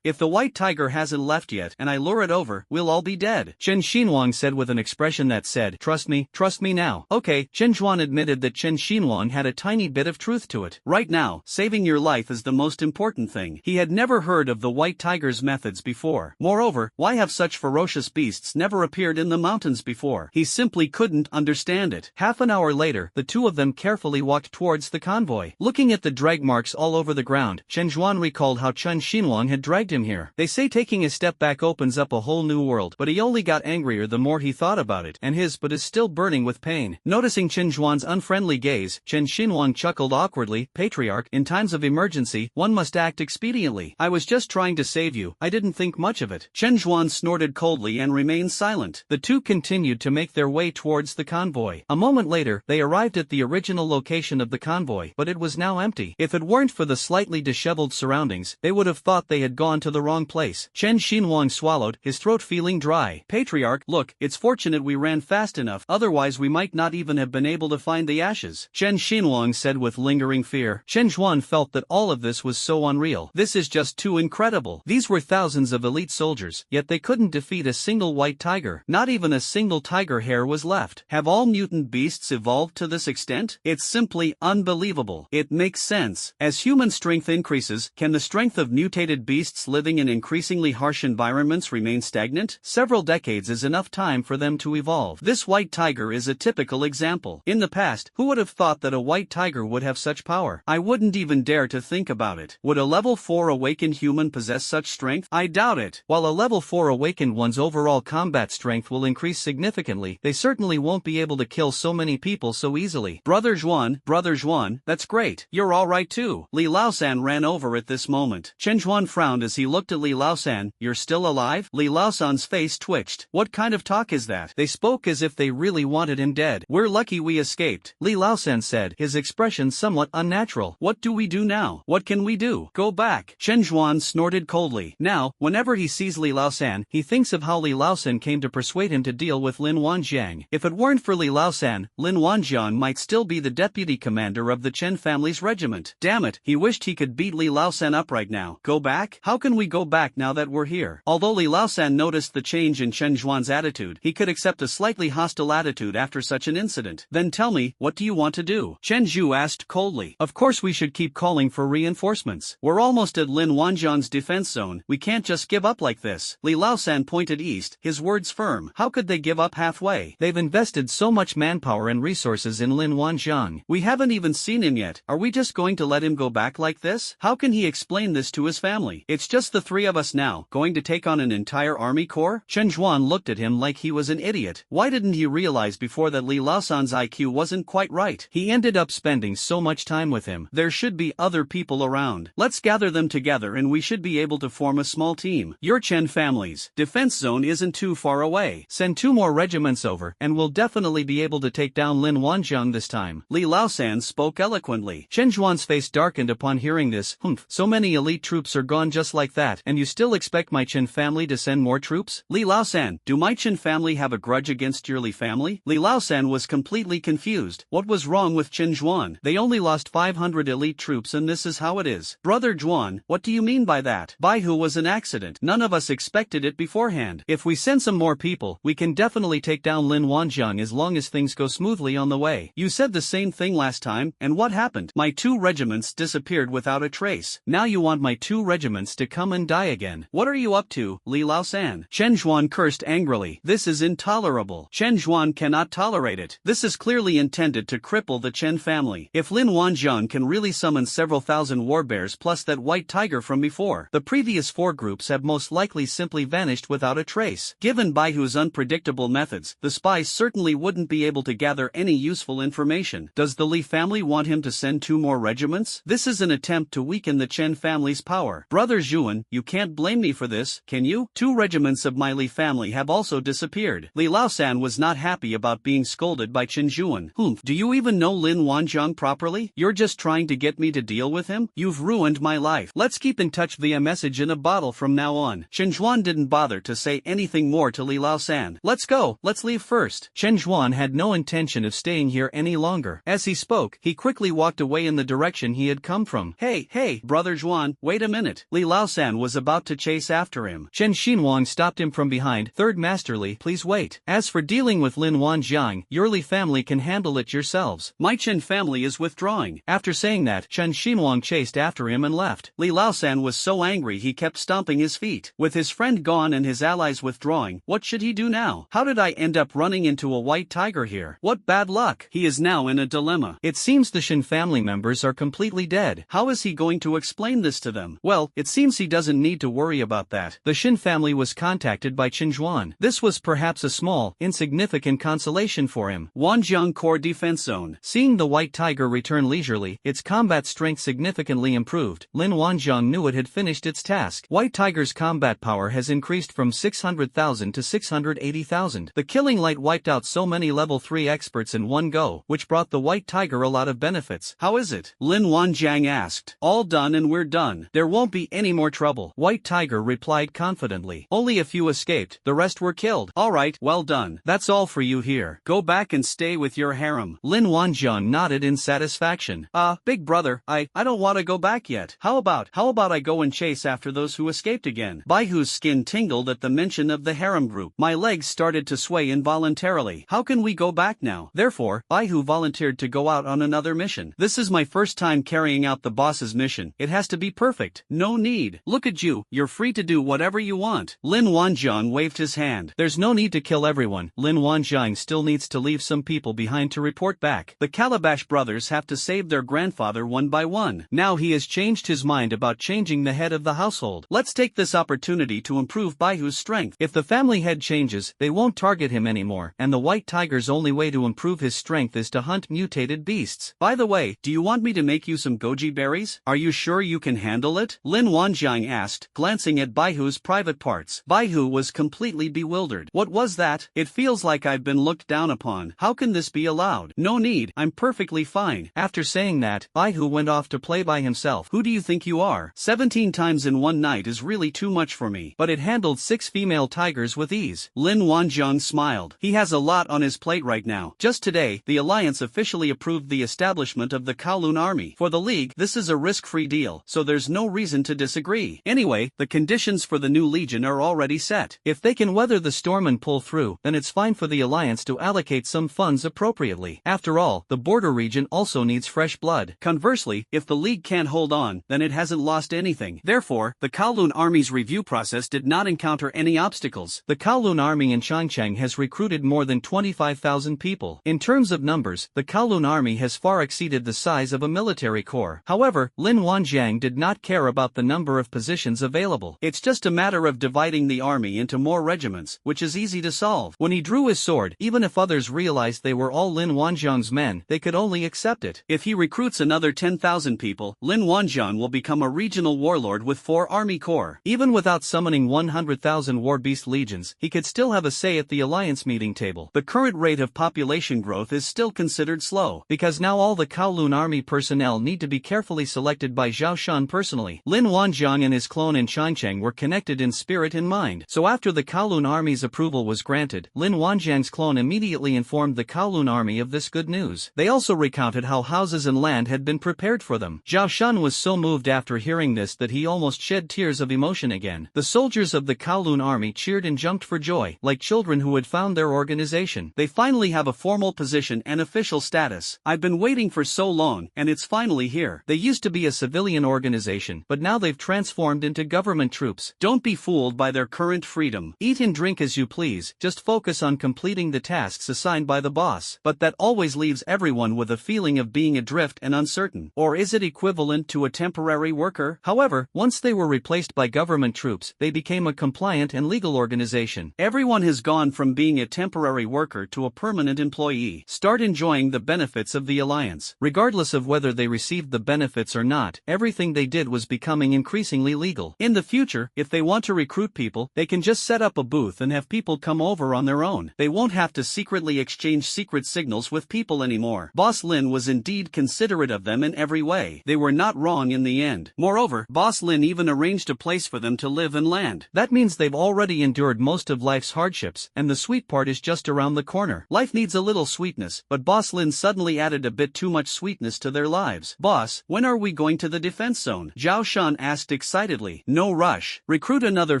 If the white tiger hasn't left yet and I lure it over, we'll all be dead. Chen Xinhuang said with an expression that said, trust me now. Okay, Chen Zhuan admitted that Chen Xinhuang had a tiny bit of truth to it. Right now, saving your life is the most important thing. He had never heard of the white tiger's methods before. Moreover, why have such ferocious beasts never appeared in the mountains before? He simply couldn't understand it. Half an hour later, the two of them carefully walked towards the convoy. Looking at the drag marks all over the ground, Chen Zhuan recalled how Chen Xinhuang had dragged him here. They say taking a step back opens up a whole new world, but he only got angrier the more he thought about it, and his but is still burning with pain. Noticing Chen Zhuan's unfriendly gaze, Chen Xinhuang chuckled awkwardly. Patriarch, in times of emergency, one must act expediently. I was just trying to save you, I didn't think much of it. Chen Zhuan snorted coldly and remained silent. The two continued to make their way towards the convoy. A moment later, they arrived at the original location of the convoy, but it was now empty. If it weren't for the slightly disheveled surroundings, they would have thought they had gone to the wrong place. Chen Xinhuang swallowed, his throat feeling dry. Patriarch, look, it's fortunate we ran fast enough, otherwise we might not even have been able to find the ashes, Chen Xinhuang said with lingering fear. Chen Zhuan felt that all of this was so unreal. This is just too incredible. These were thousands of elite soldiers, yet they couldn't defeat a single white tiger. Not even a single tiger hair was left. Have all mutant beasts evolved to this extent? It's simply unbelievable. It makes sense. As human strength increases, can the strength of mutated beasts living in increasingly harsh environments remain stagnant? Several decades is enough time for them to evolve. This white tiger is a typical example. In the past, who would have thought that a white tiger would have such power? I wouldn't even dare to think about it. Would a level 4 awakened human possess such strength? I doubt it. While a level 4 awakened one's overall combat strength will increase significantly, they certainly won't be able to kill so many people so easily. Brother Zhuan, that's great. You're alright too. Li Laosan ran over at this moment. Chen Zhuan frowned as he looked at Li Laosan. You're still alive? Li Laosan's face twitched. What kind of talk is that? They spoke as if they really wanted him dead. We're lucky we escaped, Li Laosan said, his expression somewhat unnatural. What do we do now? What can we do? Go back. Chen Zhuan snorted coldly. Now, whenever he sees Li Laosan, he thinks of how Li Laosan came to persuade him to deal with Lin Wanzhong. If it weren't for Li Laosan, Lin Wanzhong might still be the deputy commander of the Chen family's regiment. Damn it, he wished he could beat Li Laosan up right now. Go back? How can we go back now that we're here? Although Li Laosan noticed the change in Chen Zhuan's attitude, he could accept a slightly hostile attitude after such an incident. Then tell me, what do you want to do? Chen Zhu asked coldly. Of course we should keep calling for reinforcements. We're almost at Lin Wanjiang's defense zone, we can't just give up like this. Li Laosan pointed east, his words firm. How could they give up halfway? They've invested so much manpower and resources in Lin Wanjiang. We haven't even seen him yet. Are we just going to let him go back like this? How can he explain this to his family? It's just the three of us now, going to take on an entire army corps? Chen Zhuan looked at him like he was an idiot. Why didn't he realize before that Li Laosan's IQ wasn't quite right? He ended up spending so much time with him. There should be other people around. Let's gather them together and we should be able to form a small team. Your Chen family's defense zone isn't too far away. Send 2 more regiments over and we'll definitely be able to take down Lin Wanjiang this time. Li Laosan spoke eloquently. Chen Zhuan's face darkened upon hearing this. Humph, so many elite troops are gone just like that, and you still expect my Chen family to send more troops? Li Laosan, do my Chen family have a grudge against your Li family? Li Laosan was completely confused. What was wrong with Chen Zhuan? They only lost 500 elite troops and this is how it is. Brother Zhuan, what do you mean by that? Baihu was an accident. None of us expected it beforehand. If we send some more people, we can definitely take down Lin Wanjiang as long as things go smoothly on the way. You said the same thing last time, and what happened? My 2 regiments disappeared without a trace. Now you want my 2 regiments to come and die again. What are you up to, Li Laosan? Chen Zhuan cursed angrily. This is intolerable. Chen Zhuan cannot tolerate it. This is clearly intended to cripple the Chen family. If Lin Wanjiang can really summon several thousand warbears plus that white tiger from before, the previous 4 groups have most likely simply vanished without a trace. Given Baihu's unpredictable methods, the spies certainly wouldn't be able to gather any useful information. Does the Li family want him to send 2 more regiments? This is an attempt to weaken the Chen family's power. Brother Zhuan, you can't blame me for this, can you? 2 regiments of my Li family have also disappeared. Li Laosan was not happy about being scolded by Chen Zhuan. Humph, do you even know Lin Wanjiang properly? You're just trying to get me to deal with him? You've ruined my life. Let's keep in touch via message in a bottle from now on. Chen Zhuan didn't bother to say anything more to Li Laosan. Let's go, let's leave first. Chen Zhuan had no intention of staying here any longer. As he spoke, he quickly walked away in the direction he had come from. Hey, Brother Zhuan, wait a minute. Li Laosan was about to chase after him. Chen Xinhuang stopped him from behind. Third Masterly, please wait. As for dealing with Lin Wanjiang, your Li family can handle it yourselves. My Chen family is withdrawing. After saying that, Chen Xinhuang chased after him and left. Li Laosan was so angry he kept stomping his feet. With his friend gone and his allies withdrawing, what should he do now? How did I end up running into a white tiger here? What bad luck. He is now in a dilemma. It seems the Shin family members are completely dead. How is he going to explain this to them? Well, it seems he doesn't need to worry about that. The Shin family was contacted by Chen Zhuan. This was perhaps a small, insignificant consolation for him. Wanjiang Corps Defense Zone. Seeing the white tiger return leisurely, its combat strength significantly improved. Lin Wanjiang knew it had finished its task. White tiger's combat power has increased from 600,000 to 680,000. The killing light wiped out so many level 3 experts in one go, which brought the white tiger a lot of benefits. How is it? Lin Wanjiang asked. All done and we're done. There won't be any more trouble. White tiger replied confidently. Only a few escaped, the rest were killed. Alright, well done. That's all for you here. Go back and stay with your harem. Lin Wanjiang nodded in satisfaction. Big brother, I don't want to go back yet. How about I go and chase after those who escaped again? Baihu's skin tingled at the mention of the harem group. My legs started to sway involuntarily. How can we go back now? Therefore, Baihu volunteered to go out on another mission. This is my first time carrying out the boss's mission. It has to be perfect. No need. Look at you, you're free to do whatever you want. Lin Wanjiang waved his hand. There's no need to kill everyone. Lin Wanjiang still needs to leave some people behind to report back. The Calabash brothers have to save their grandfather one by one. Now he has changed his mind about changing the head of the household. Let's take this opportunity to improve Baihu's strength. If the family head changes, they won't target him anymore, and the white tiger's only way to improve his strength is to hunt mutated beasts. By the way, do you want me to make you some goji berries? Are you sure you can handle it? Lin Wanjiang asked, glancing at Baihu's private parts. Baihu was completely bewildered. What was that? It feels like I've been looked down upon. How can this be allowed? No need, I'm perfectly fine. After saying that, Baihu went off to play by himself. Who do you think you are? 17 times in one night is really too much for me. But it handled 6 female tigers with ease. Lin Wanjiang smiled. He has a lot on his plate right now. Just today, the Alliance officially approved the establishment of the Kowloon Army. For the League, this is a risk-free deal, so there's no reason to disagree. Anyway, the conditions for the new legion are already set. If they can weather the storm and pull through, then it's fine for the alliance to allocate some funds appropriately. After all, the border region also needs fresh blood. Conversely, if the League can't hold on, then it hasn't lost anything. Therefore, the Kowloon Army's review process did not encounter any obstacles. The Kowloon Army in Changcheng has recruited more than 25,000 people. In terms of numbers, the Kowloon Army has far exceeded the size of a military corps. However, Lin Wanjiang did not care about the number of positions available. It's just a matter of dividing the army into more regiments, which is easy to solve. When he drew his sword, even if others realized they were all Lin Wanjiang's men, they could only accept it. If he recruits another 10,000 people, Lin Wanjiang will become a regional warlord with 4 army corps. Even without summoning 100,000 war beast legions, he could still have a say at the alliance meeting table. The current rate of population growth is still considered slow, because now all the Kowloon army personnel need to be carefully selected by Zhao Shan personally. Lin Wanjiang and his clone in Changcheng were connected in spirit and mind. So after the Kowloon army's approval was granted, Lin Wanjiang's clone immediately informed the Kowloon army of this good news. They also recounted how houses and land had been prepared for them. Zhao Shan was so moved after hearing this that he almost shed tears of emotion again. The soldiers of the Kowloon army cheered and jumped for joy, like children who had found their organization. They finally have a formal position and official status. I've been waiting for so long, and it's finally here. They used to be a civilian organization, but now they've transformed into government troops. Don't be fooled by their current freedom. Eat and drink as you please, just focus on completing the tasks assigned by the boss. But that always leaves everyone with a feeling of being adrift and uncertain. Or is it equivalent to a temporary worker? However, once they were replaced by government troops, they became a compliant and legal organization. Everyone has gone from being a temporary worker to a permanent employee. Start enjoying the benefits of the alliance. Regardless of whether they received the benefits or not, everything they did was becoming increasingly legal. In the future, if they want to recruit people, they can just set up a booth and have people come over on their own. They won't have to secretly exchange secret signals with people anymore. Boss Lin was indeed considerate of them in every way. They were not wrong in the end. Moreover, Boss Lin even arranged a place for them to live and land. That means they've already endured most of life's hardships, and the sweet part is just around the corner. Life needs a little sweetness, but Boss Lin suddenly added a bit too much sweetness to their lives. Boss, when are we going to the defense zone? Zhao Shan asked excitedly. No rush. Recruit another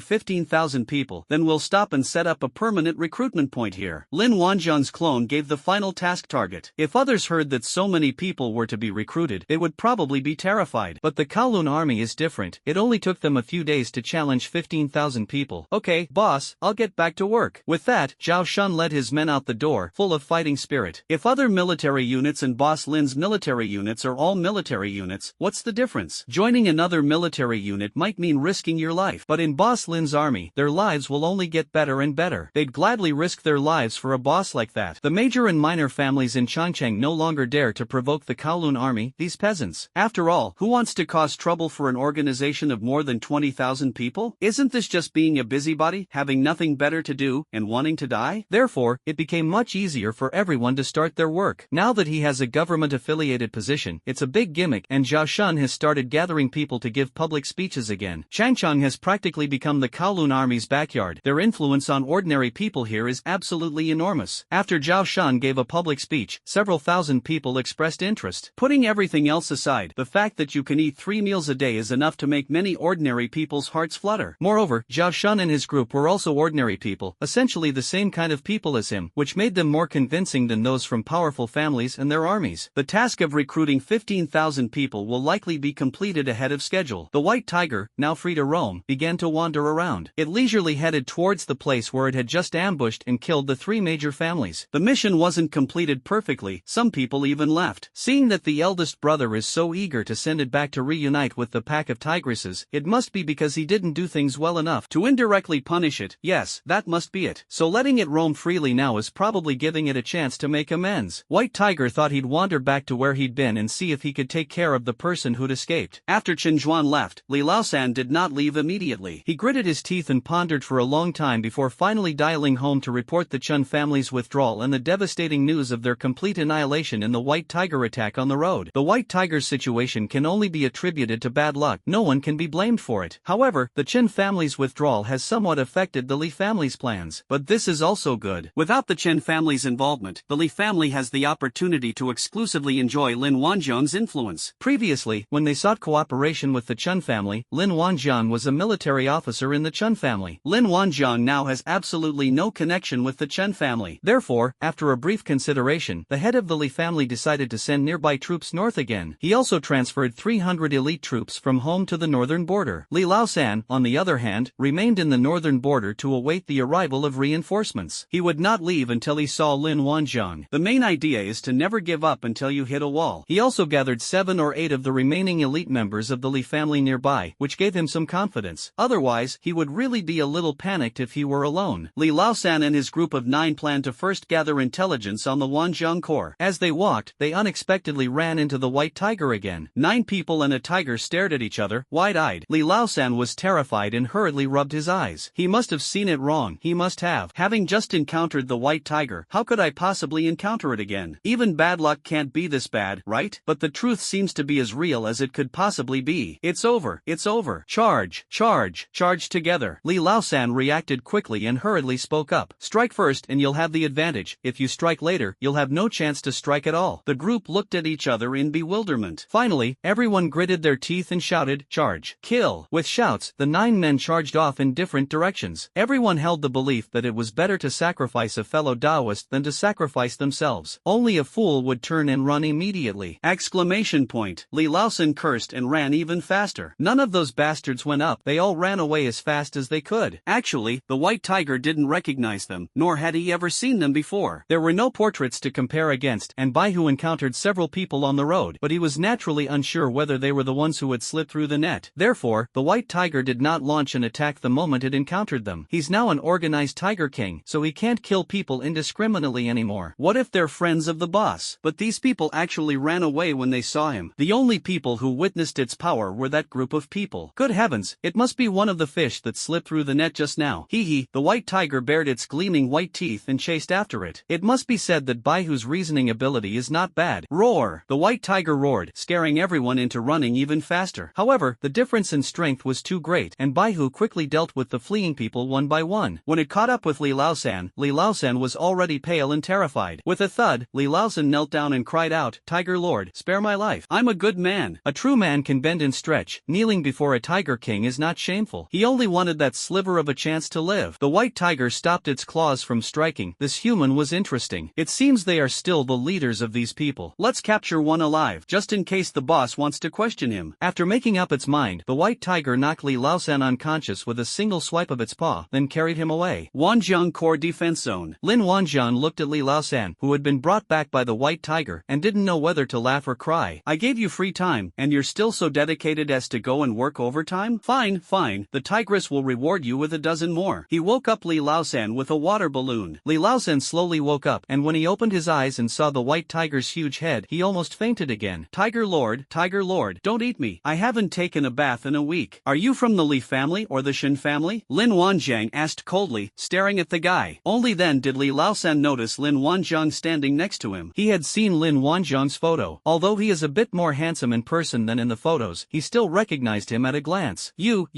15,000 people, then we'll stop and set up a permanent recruitment point here. Lin Wanjiang's clone gave the final task target. If others heard that so many people were to be recruited, they would probably be terrified. But the Kowloon army is different. It only took them a few days to challenge 15,000 people. Okay, boss, I'll get back to work. With that, Zhao Shan led his men out the door, full of fighting spirit. If other military units and Boss Lin's military units are all military units, what's the difference? Joining another military unit might mean risking your life, but in Boss Lin's army, their lives will only get better and better. They'd gladly risk their lives for a boss like that. The major and minor families in Changcheng no longer dare to provoke the Kowloon army, these peasants. After all, who wants to cause trouble for an organization of more than 20,000 people? Isn't this just being a busybody, having nothing better to do, and wanting to die? Therefore, it became much easier for everyone to start their work. Now that he has a government-affiliated position, it's a big gimmick, and Zhao Shan has started gathering people to give public speeches again. Changcheng has practically become the Kowloon army's backyard. Their influence on ordinary people here is absolutely enormous. After Zhao Shan gave a public speech, several thousand people expressed interest. Putting everything else aside, the fact that you can eat 3 meals a day is enough to make many ordinary people's hearts flutter. Moreover, Zhao Shan and his group were also ordinary people, essentially the same kind of people as him, which made them more convincing than those from powerful families and their armies. The task of recruiting 15,000 people will likely be completed ahead of schedule. The white tiger, now free to roam, began to wander around. It leisurely headed towards the place where it had just ambushed and killed the 3 major families. The mission wasn't completed perfectly, some people even left. Seeing that the eldest brother is so eager to send it back to reunite with the pack of tigresses, it must be because he didn't do things well enough to indirectly punish it. Yes, that must be it. So letting it roam freely now is probably giving it a chance to make amends. White Tiger thought he'd wander back to where he'd been and see if he could take care of the person who'd escaped. After Chen Zhuan left, Li Laosan did not leave immediately. He gritted his teeth and pondered for a long time before finally dialing home to report the Chen family's withdrawal and the devastating news of their complete annihilation in the White Tiger attack on the road. The White Tiger's situation can only be attributed to bad luck. No one can be blamed for it. However, the Chen family's withdrawal has somewhat affected the Li family's plans. But this is also good. Without the Chen family's involvement, the Li family has the opportunity to exclusively enjoy Lin Wanjiang's influence. Previously, when they sought cooperation with the Chen family, Lin Wanjiang was a military officer in the Chun family. Lin Wanjiang now has absolutely no connection with the Chun family. Therefore, after a brief consideration, the head of the Li family decided to send nearby troops north again. He also transferred 300 elite troops from home to the northern border. Li Laosan, on the other hand, remained in the northern border to await the arrival of reinforcements. He would not leave until he saw Lin Wanjiang. The main idea is to never give up until you hit a wall. He also gathered 7 or 8 of the remaining elite members of the Li family nearby, which gave him some confidence. Otherwise, he would really be a little panicked if he were alone. Li Laosan and his group of 9 planned to first gather intelligence on the Wanjiang Corps. As they walked, they unexpectedly ran into the white tiger again. 9 people and a tiger stared at each other, wide-eyed. Li Laosan was terrified and hurriedly rubbed his eyes. He must have seen it wrong. He must have. Having just encountered the white tiger, how could I possibly encounter it again? Even bad luck can't be this bad, right? But the truth seems to be as real as it could possibly be. It's over. It's over. Charge. Charge. Charge together. Li Laosan reacted quickly and hurriedly spoke up. Strike first and you'll have the advantage. If you strike later, you'll have no chance to strike at all. The group looked at each other in bewilderment. Finally, everyone gritted their teeth and shouted, charge. Kill. With shouts, the 9 men charged off in different directions. Everyone held the belief that it was better to sacrifice a fellow Taoist than to sacrifice themselves. Only a fool would turn and run immediately. Exclamation point. Li Laosan cursed and ran even faster. None of those bastards went up. They all ran away as fast as they could. Actually, the white tiger didn't recognize them, nor had he ever seen them before. There were no portraits to compare against, and Baihu encountered several people on the road, but he was naturally unsure whether they were the ones who had slipped through the net. Therefore, the white tiger did not launch an attack the moment it encountered them. He's now an organized tiger king, so he can't kill people indiscriminately anymore. What if they're friends of the boss? But these people actually ran away when they saw him. The only people who witnessed its power were that group of people. Good heavens, it must be one of the fish that slipped through the net just now. Hee hee. The white tiger bared its gleaming white teeth and chased after it. It must be said that Baihu's reasoning ability is not bad. Roar! The white tiger roared, scaring everyone into running even faster. However, the difference in strength was too great, and Baihu quickly dealt with the fleeing people one by one. When it caught up with Li Laosan was already pale and terrified. With a thud, Li Laosan knelt down and cried out, Tiger Lord, spare my life. I'm a good man. A true man can bend and stretch. Kneeling before a tiger king is not shameful. He only wanted that sliver of a chance to live. The white tiger stopped its claws from striking. This human was interesting. It seems they are still the leaders of these people. Let's capture one alive, just in case the boss wants to question him. After making up its mind, the white tiger knocked Li Laosan unconscious with a single swipe of its paw, then carried him away. Wanjiang Corps Defense Zone. Lin Wanjiang looked at Li Laosan, who had been brought back by the white tiger, and didn't know whether to laugh or cry. I gave you free time, and you're still so dedicated as to go and work overtime? Fine, fine. The tigress will reward you with a dozen more. He woke up Li Laosan with a water balloon. Li Laosan slowly woke up, and when he opened his eyes and saw the white tiger's huge head, he almost fainted again. Tiger Lord, don't eat me. I haven't taken a bath in a week. Are you from the Li family or the Shin family? Lin Wanjiang asked coldly, staring at the guy. Only then did Li Laosan notice Lin Wanjiang standing next to him. He had seen Lin Wanjiang's photo. Although he is a bit more handsome in person than in the photos, he still recognized him at a glance. You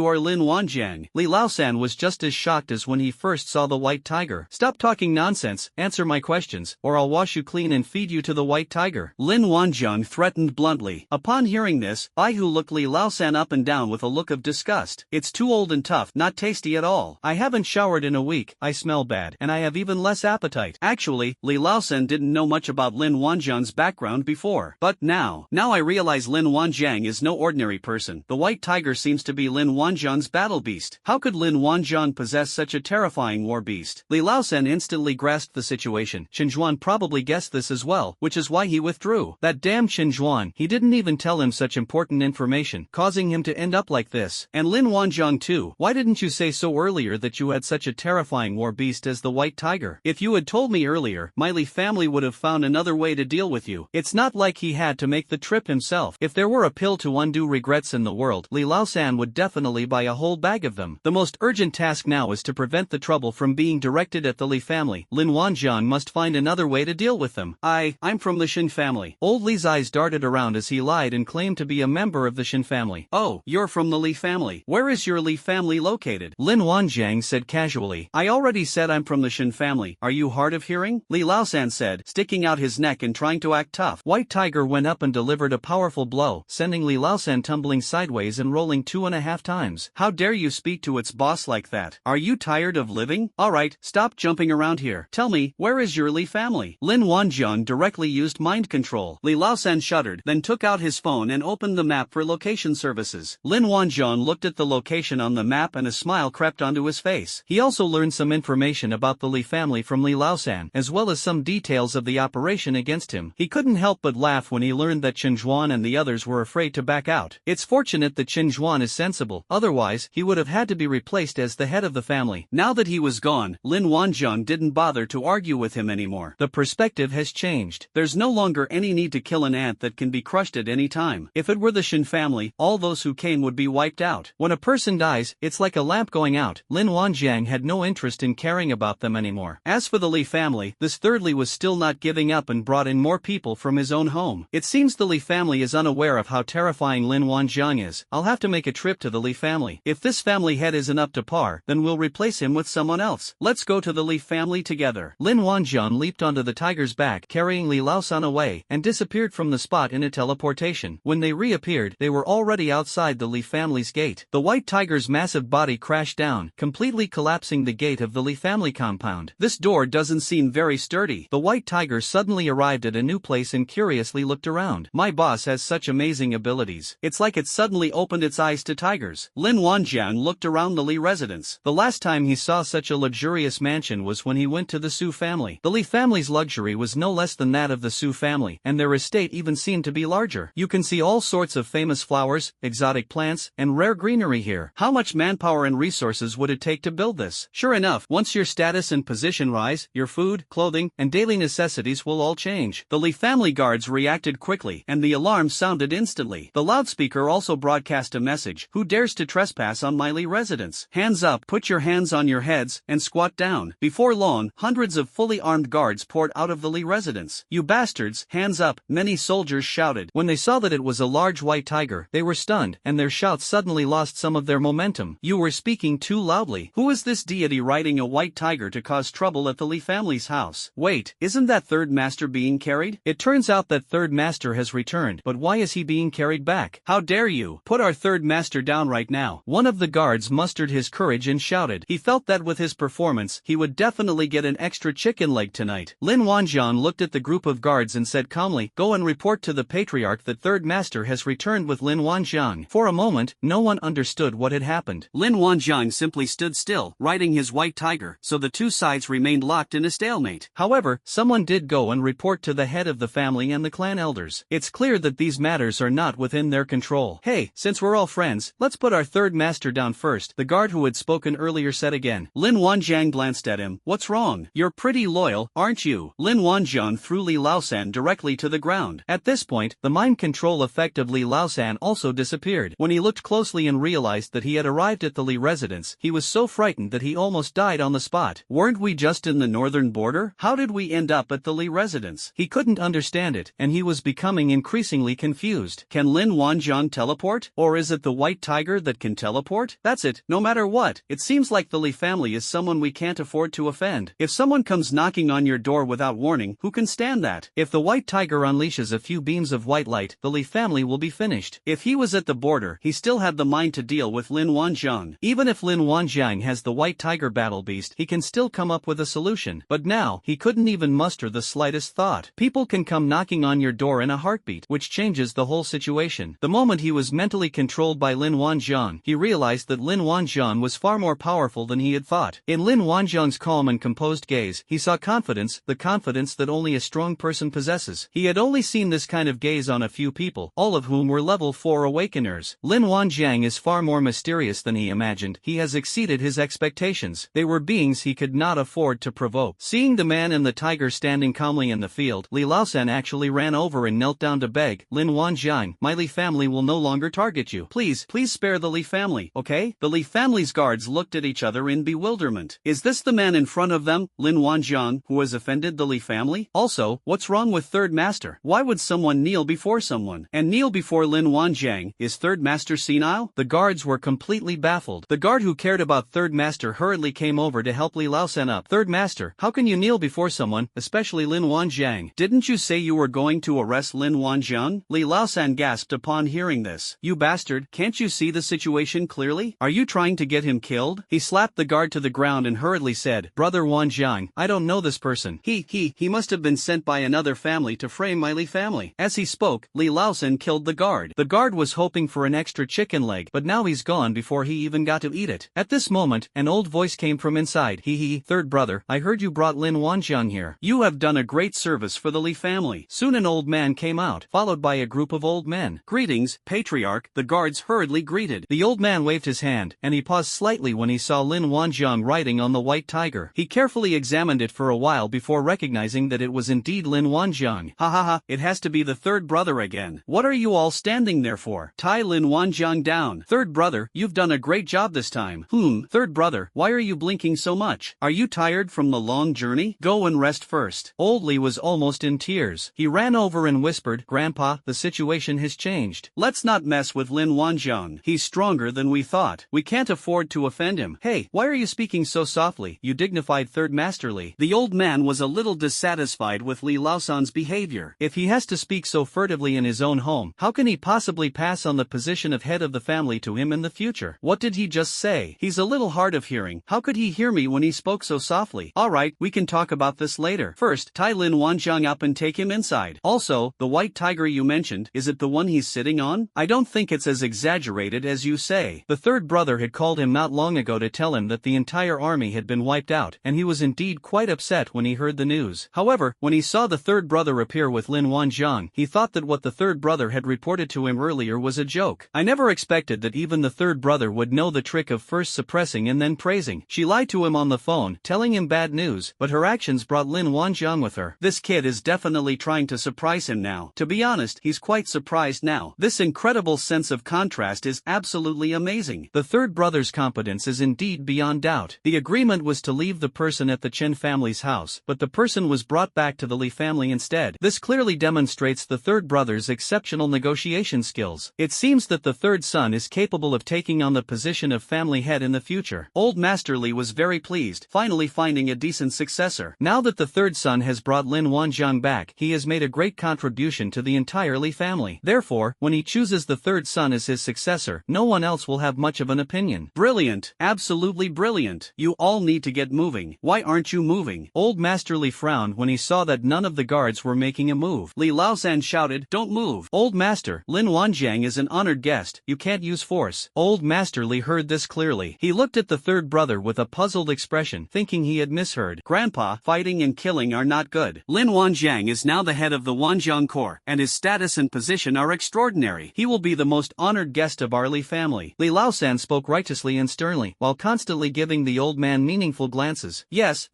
are Lin Wanjiang. Li Laosan was just as shocked as when he first saw the white tiger. Stop talking nonsense, answer my questions, or I'll wash you clean and feed you to the white tiger. Lin Wanjiang threatened bluntly. Upon hearing this, Baihu looked Li Laosan up and down with a look of disgust. It's too old and tough, not tasty at all. I haven't showered in a week, I smell bad, and I have even less appetite. Actually, Li Laosan didn't know much about Lin Wanjiang's background before. But now I realize Lin Wanjiang is no ordinary person. The white tiger seems to be Lin Wanjiang's battle beast. How could Lin Wanjiang possess such a terrifying war beast? Li Laosan instantly grasped the situation. Shinjuan probably guessed this as well, which is why he withdrew. That damn Shinjuan, he didn't even tell him such important information, causing him to end up like this. And Lin Wanjiang too. Why didn't you say so earlier that you had such a terrifying war beast as the white tiger? If you had told me earlier, my Li family would have found another way to deal with you. It's not like he had to make the trip himself. If there were a pill to undo regrets in the world, Li Laosan would definitely buy a whole bag of them. The most urgent task now is to prevent the trouble from being directed at the Li family. Lin Wanjiang must find another way to deal with them. I'm from the Shin family. Old Li's eyes darted around as he lied and claimed to be a member of the Shin family. Oh, you're from the Li family. Where is your Li family located? Lin Wanjiang said casually. I already said I'm from the Shin family. Are you hard of hearing? Li Laosan said, sticking out his neck and trying to act tough. White Tiger went up and delivered a powerful blow, sending Li Laosan tumbling sideways and rolling 2.5 times. How dare you speak to its boss like that? Are you tired of living? Alright, stop jumping around here. Tell me, where is your Li family? Lin Wanjian directly used mind control. Li Laosan shuddered, then took out his phone and opened the map for location services. Lin Wanjian looked at the location on the map and a smile crept onto his face. He also learned some information about the Li family from Li Laosan, as well as some details of the operation against him. He couldn't help but laugh when he learned that Chen Zhuan and the others were afraid to back out. It's fortunate that Chen Zhuan is sensible, otherwise he would have had to be replaced as the head of the family. Now that he was gone, Lin Wanjian didn't bother to argue with him anymore. The perspective has changed. There's no longer any need to kill an ant that can be crushed at any time. If it were the Shen family, all those who came would be wiped out. When a person dies, it's like a lamp going out. Lin Wanjian had no interest in caring about them anymore. As for the Li family, this third Li was still not giving up and brought in more people from his own home. It seems the Li family is unaware of how terrifying Lin Wanjian is. I'll have to make a trip to the Li family. If this family head isn't up to par, then we'll replace him with someone else. Let's go to the Li family together. Lin Wanjian leaped onto the tiger's back, carrying Li Laosan away, and disappeared from the spot in a teleportation. When they reappeared, they were already outside the Li family's gate. The white tiger's massive body crashed down, completely collapsing the gate of the Li family compound. This door doesn't seem very sturdy. The white tiger suddenly arrived at a new place and curiously looked around. My boss has such amazing abilities. It's like it suddenly opened its eyes to tigers. Lin Wanjian looked around the Li residence. The last time he saw such a luxurious mansion was when he went to the Su family. The Li family's luxury was no less than that of the Su family, and their estate even seemed to be larger. You can see all sorts of famous flowers, exotic plants, and rare greenery here. How much manpower and resources would it take to build this? Sure enough, once your status and position rise, your food, clothing, and daily necessities will all change. The Li family guards reacted quickly, and the alarm sounded instantly. The loudspeaker also broadcast a message: "Who dares to trespass on my Li residence? Hands up, put your hands on your heads, and squat down." Before long, hundreds of fully armed guards poured out of the Li residence. "You bastards, hands up," many soldiers shouted. When they saw that it was a large white tiger, they were stunned, and their shouts suddenly lost some of their momentum. "You were speaking too loudly. Who is this deity riding a white tiger to cause trouble at the Li family's house? Wait, isn't that third master being carried?" It turns out that third master has returned, but why is he being carried back? "How dare you! Put our third master down right now." One of the guards mustered his courage and shouted. He felt that with his performance, he would definitely get an extra chicken leg tonight. Lin Wanjian looked at the group of guards and said calmly, "Go and report to the patriarch that third master has returned with Lin Wanjian." For a moment, no one understood what had happened. Lin Wanjian simply stood still, riding his white tiger, so the two sides remained locked in a stalemate. However, someone did go and report to the head of the family and the clan elders. It's clear that these matters are not within their control. "Hey, since we're all friends, let's put our third master down first," the guard who had spoken earlier said again. Lin Wanjian glanced at him. "What's wrong? You're pretty loyal, aren't you?" Lin Wanjian threw Li Laosan directly to the ground. At this point, the mind control effect of Li Laosan also disappeared. When he looked closely and realized that he had arrived at the Li residence, he was so frightened that he almost died on the spot. Weren't we just in the northern border? How did we end up at the Li residence? He couldn't understand it, and he was becoming increasingly confused. Can Lin Wanjian teleport? Or is it the white tiger that can teleport? That's it. No matter what, it seems like the Li family is someone we can't afford to offend. If someone comes knocking on your door without warning, who can stand that? If the white tiger unleashes a few beams of white light, the Li family will be finished. If he was at the border, he still had the mind to deal with Lin Wanjian. Even if Lin Wanjian has the white tiger battle beast, he can still come up with a solution. But now, he couldn't even muster the slightest thought. People can come knocking on your door in a heartbeat, which changes the whole situation. The moment he was mentally controlled by Lin Wanjian, he realized that Lin Wanjian was far more powerful than he had thought. In Lin Wanjian's calm and composed gaze, he saw confidence, the confidence that only a strong person possesses. He had only seen this kind of gaze on a few people, all of whom were level 4 awakeners. Lin Wanjian is far more mysterious than he imagined. He has exceeded his expectations. They were beings he could not afford to provoke. Seeing the man and the tiger standing calmly in the field, Li Laosan actually ran over and knelt down to beg, "Lin Wanjian, my Li family will no longer target you. Please spare the Li family, okay?" The Li family's guards looked at each other in bewilderment. Is this the man in front of them, Lin Wanjian, who has offended the Li family? Also, what's wrong with third master? Why would someone kneel before someone? And kneel before Lin Wanjian? Is third master senile? The guards were completely baffled. The guard who cared about third master hurriedly came over to help Li Laosan up. "Third master, how can you kneel before someone, especially Lin Wanjian? Didn't you say you were going to arrest Lin Wanjian?" Li Laosan gasped upon hearing this. this? You bastard, can't you see the situation clearly? Are you trying to get him killed? He slapped the guard to the ground and hurriedly said, Brother Wanjiang, I don't know this person. He must have been sent by another family to frame my Li family. As he spoke, Li Laosen killed the guard. The guard was hoping for an extra chicken leg, but now he's gone before he even got to eat it. At this moment, an old voice came from inside. Third brother, I heard you brought Lin Wanjiang here. You have done a great service for the Li family. Soon an old man came out, followed by a group of old men. Greetings, patriarch, the guards hurriedly greeted. The old man waved his hand, and he paused slightly when he saw Lin Wanjiang riding on the white tiger. He carefully examined it for a while before recognizing that it was indeed Lin Wanjiang. Ha, it has to be the third brother again. What are you all standing there for? Tie Lin Wanjiang down. Third brother, you've done a great job this time. Third brother, why are you blinking so much? Are you tired from the long journey? Go and rest first. Old Li was almost in tears. He ran over and whispered, Grandpa, the situation has changed. Let's not mess with Lin Wanjiang. He's stronger than we thought. We can't afford to offend him. Hey, why are you speaking so softly, you dignified third master Li? The old man was a little dissatisfied with Li Laosan's behavior. If he has to speak so furtively in his own home, how can he possibly pass on the position of head of the family to him in the future? What did he just say? He's a little hard of hearing. How could he hear me when he spoke so softly? Alright, we can talk about this later. First, tie Lin Wanjiang up and take him inside. Also, the white tiger you mentioned, is it the one he's sitting on? I don't think it's as exaggerated as you say. The third brother had called him not long ago to tell him that the entire army had been wiped out, and he was indeed quite upset when he heard the news. However, when he saw the third brother appear with Lin Wanjiang, he thought that what the third brother had reported to him earlier was a joke. I never expected that even the third brother would know the trick of first suppressing and then praising. She lied to him on the phone, telling him bad news, but her actions brought Lin Wanjiang with her. This kid is definitely trying to surprise him now. To be honest, he's quite surprised now. This incredible sense of contrast is absolutely amazing. The third brother's competence is indeed beyond doubt. The agreement was to leave the person at the Chen family's house, but the person was brought back to the Li family instead. This clearly demonstrates the third brother's exceptional negotiation skills. It seems that the third son is capable of taking on the position of family head in the future. Old Master Li was very pleased, finally finding a decent successor. Now that the third son has brought Lin Wanjiang back, he has made a great contribution to the entire Li family. Therefore, when he chooses the third son as his successor, no one else will have much of an opinion. Brilliant, absolutely brilliant. You all need to get moving. Why aren't you moving? Old Master Li frowned when he saw that none of the guards were making a move. Li Laosan shouted, Don't move. Old Master, Lin Wanjiang is an honored guest. You can't use force. Old Master Li heard this clearly. He looked at the third brother with a puzzled expression, thinking he had misheard. Grandpa, fighting and killing are not good. Lin Wanjiang is now the head of the Wanjiang Corps, and his status and position are extraordinary. He will be the most honored guest of our Li family. Li Laosan spoke righteously and sternly, while constantly giving the old man meaningful glances. Yes,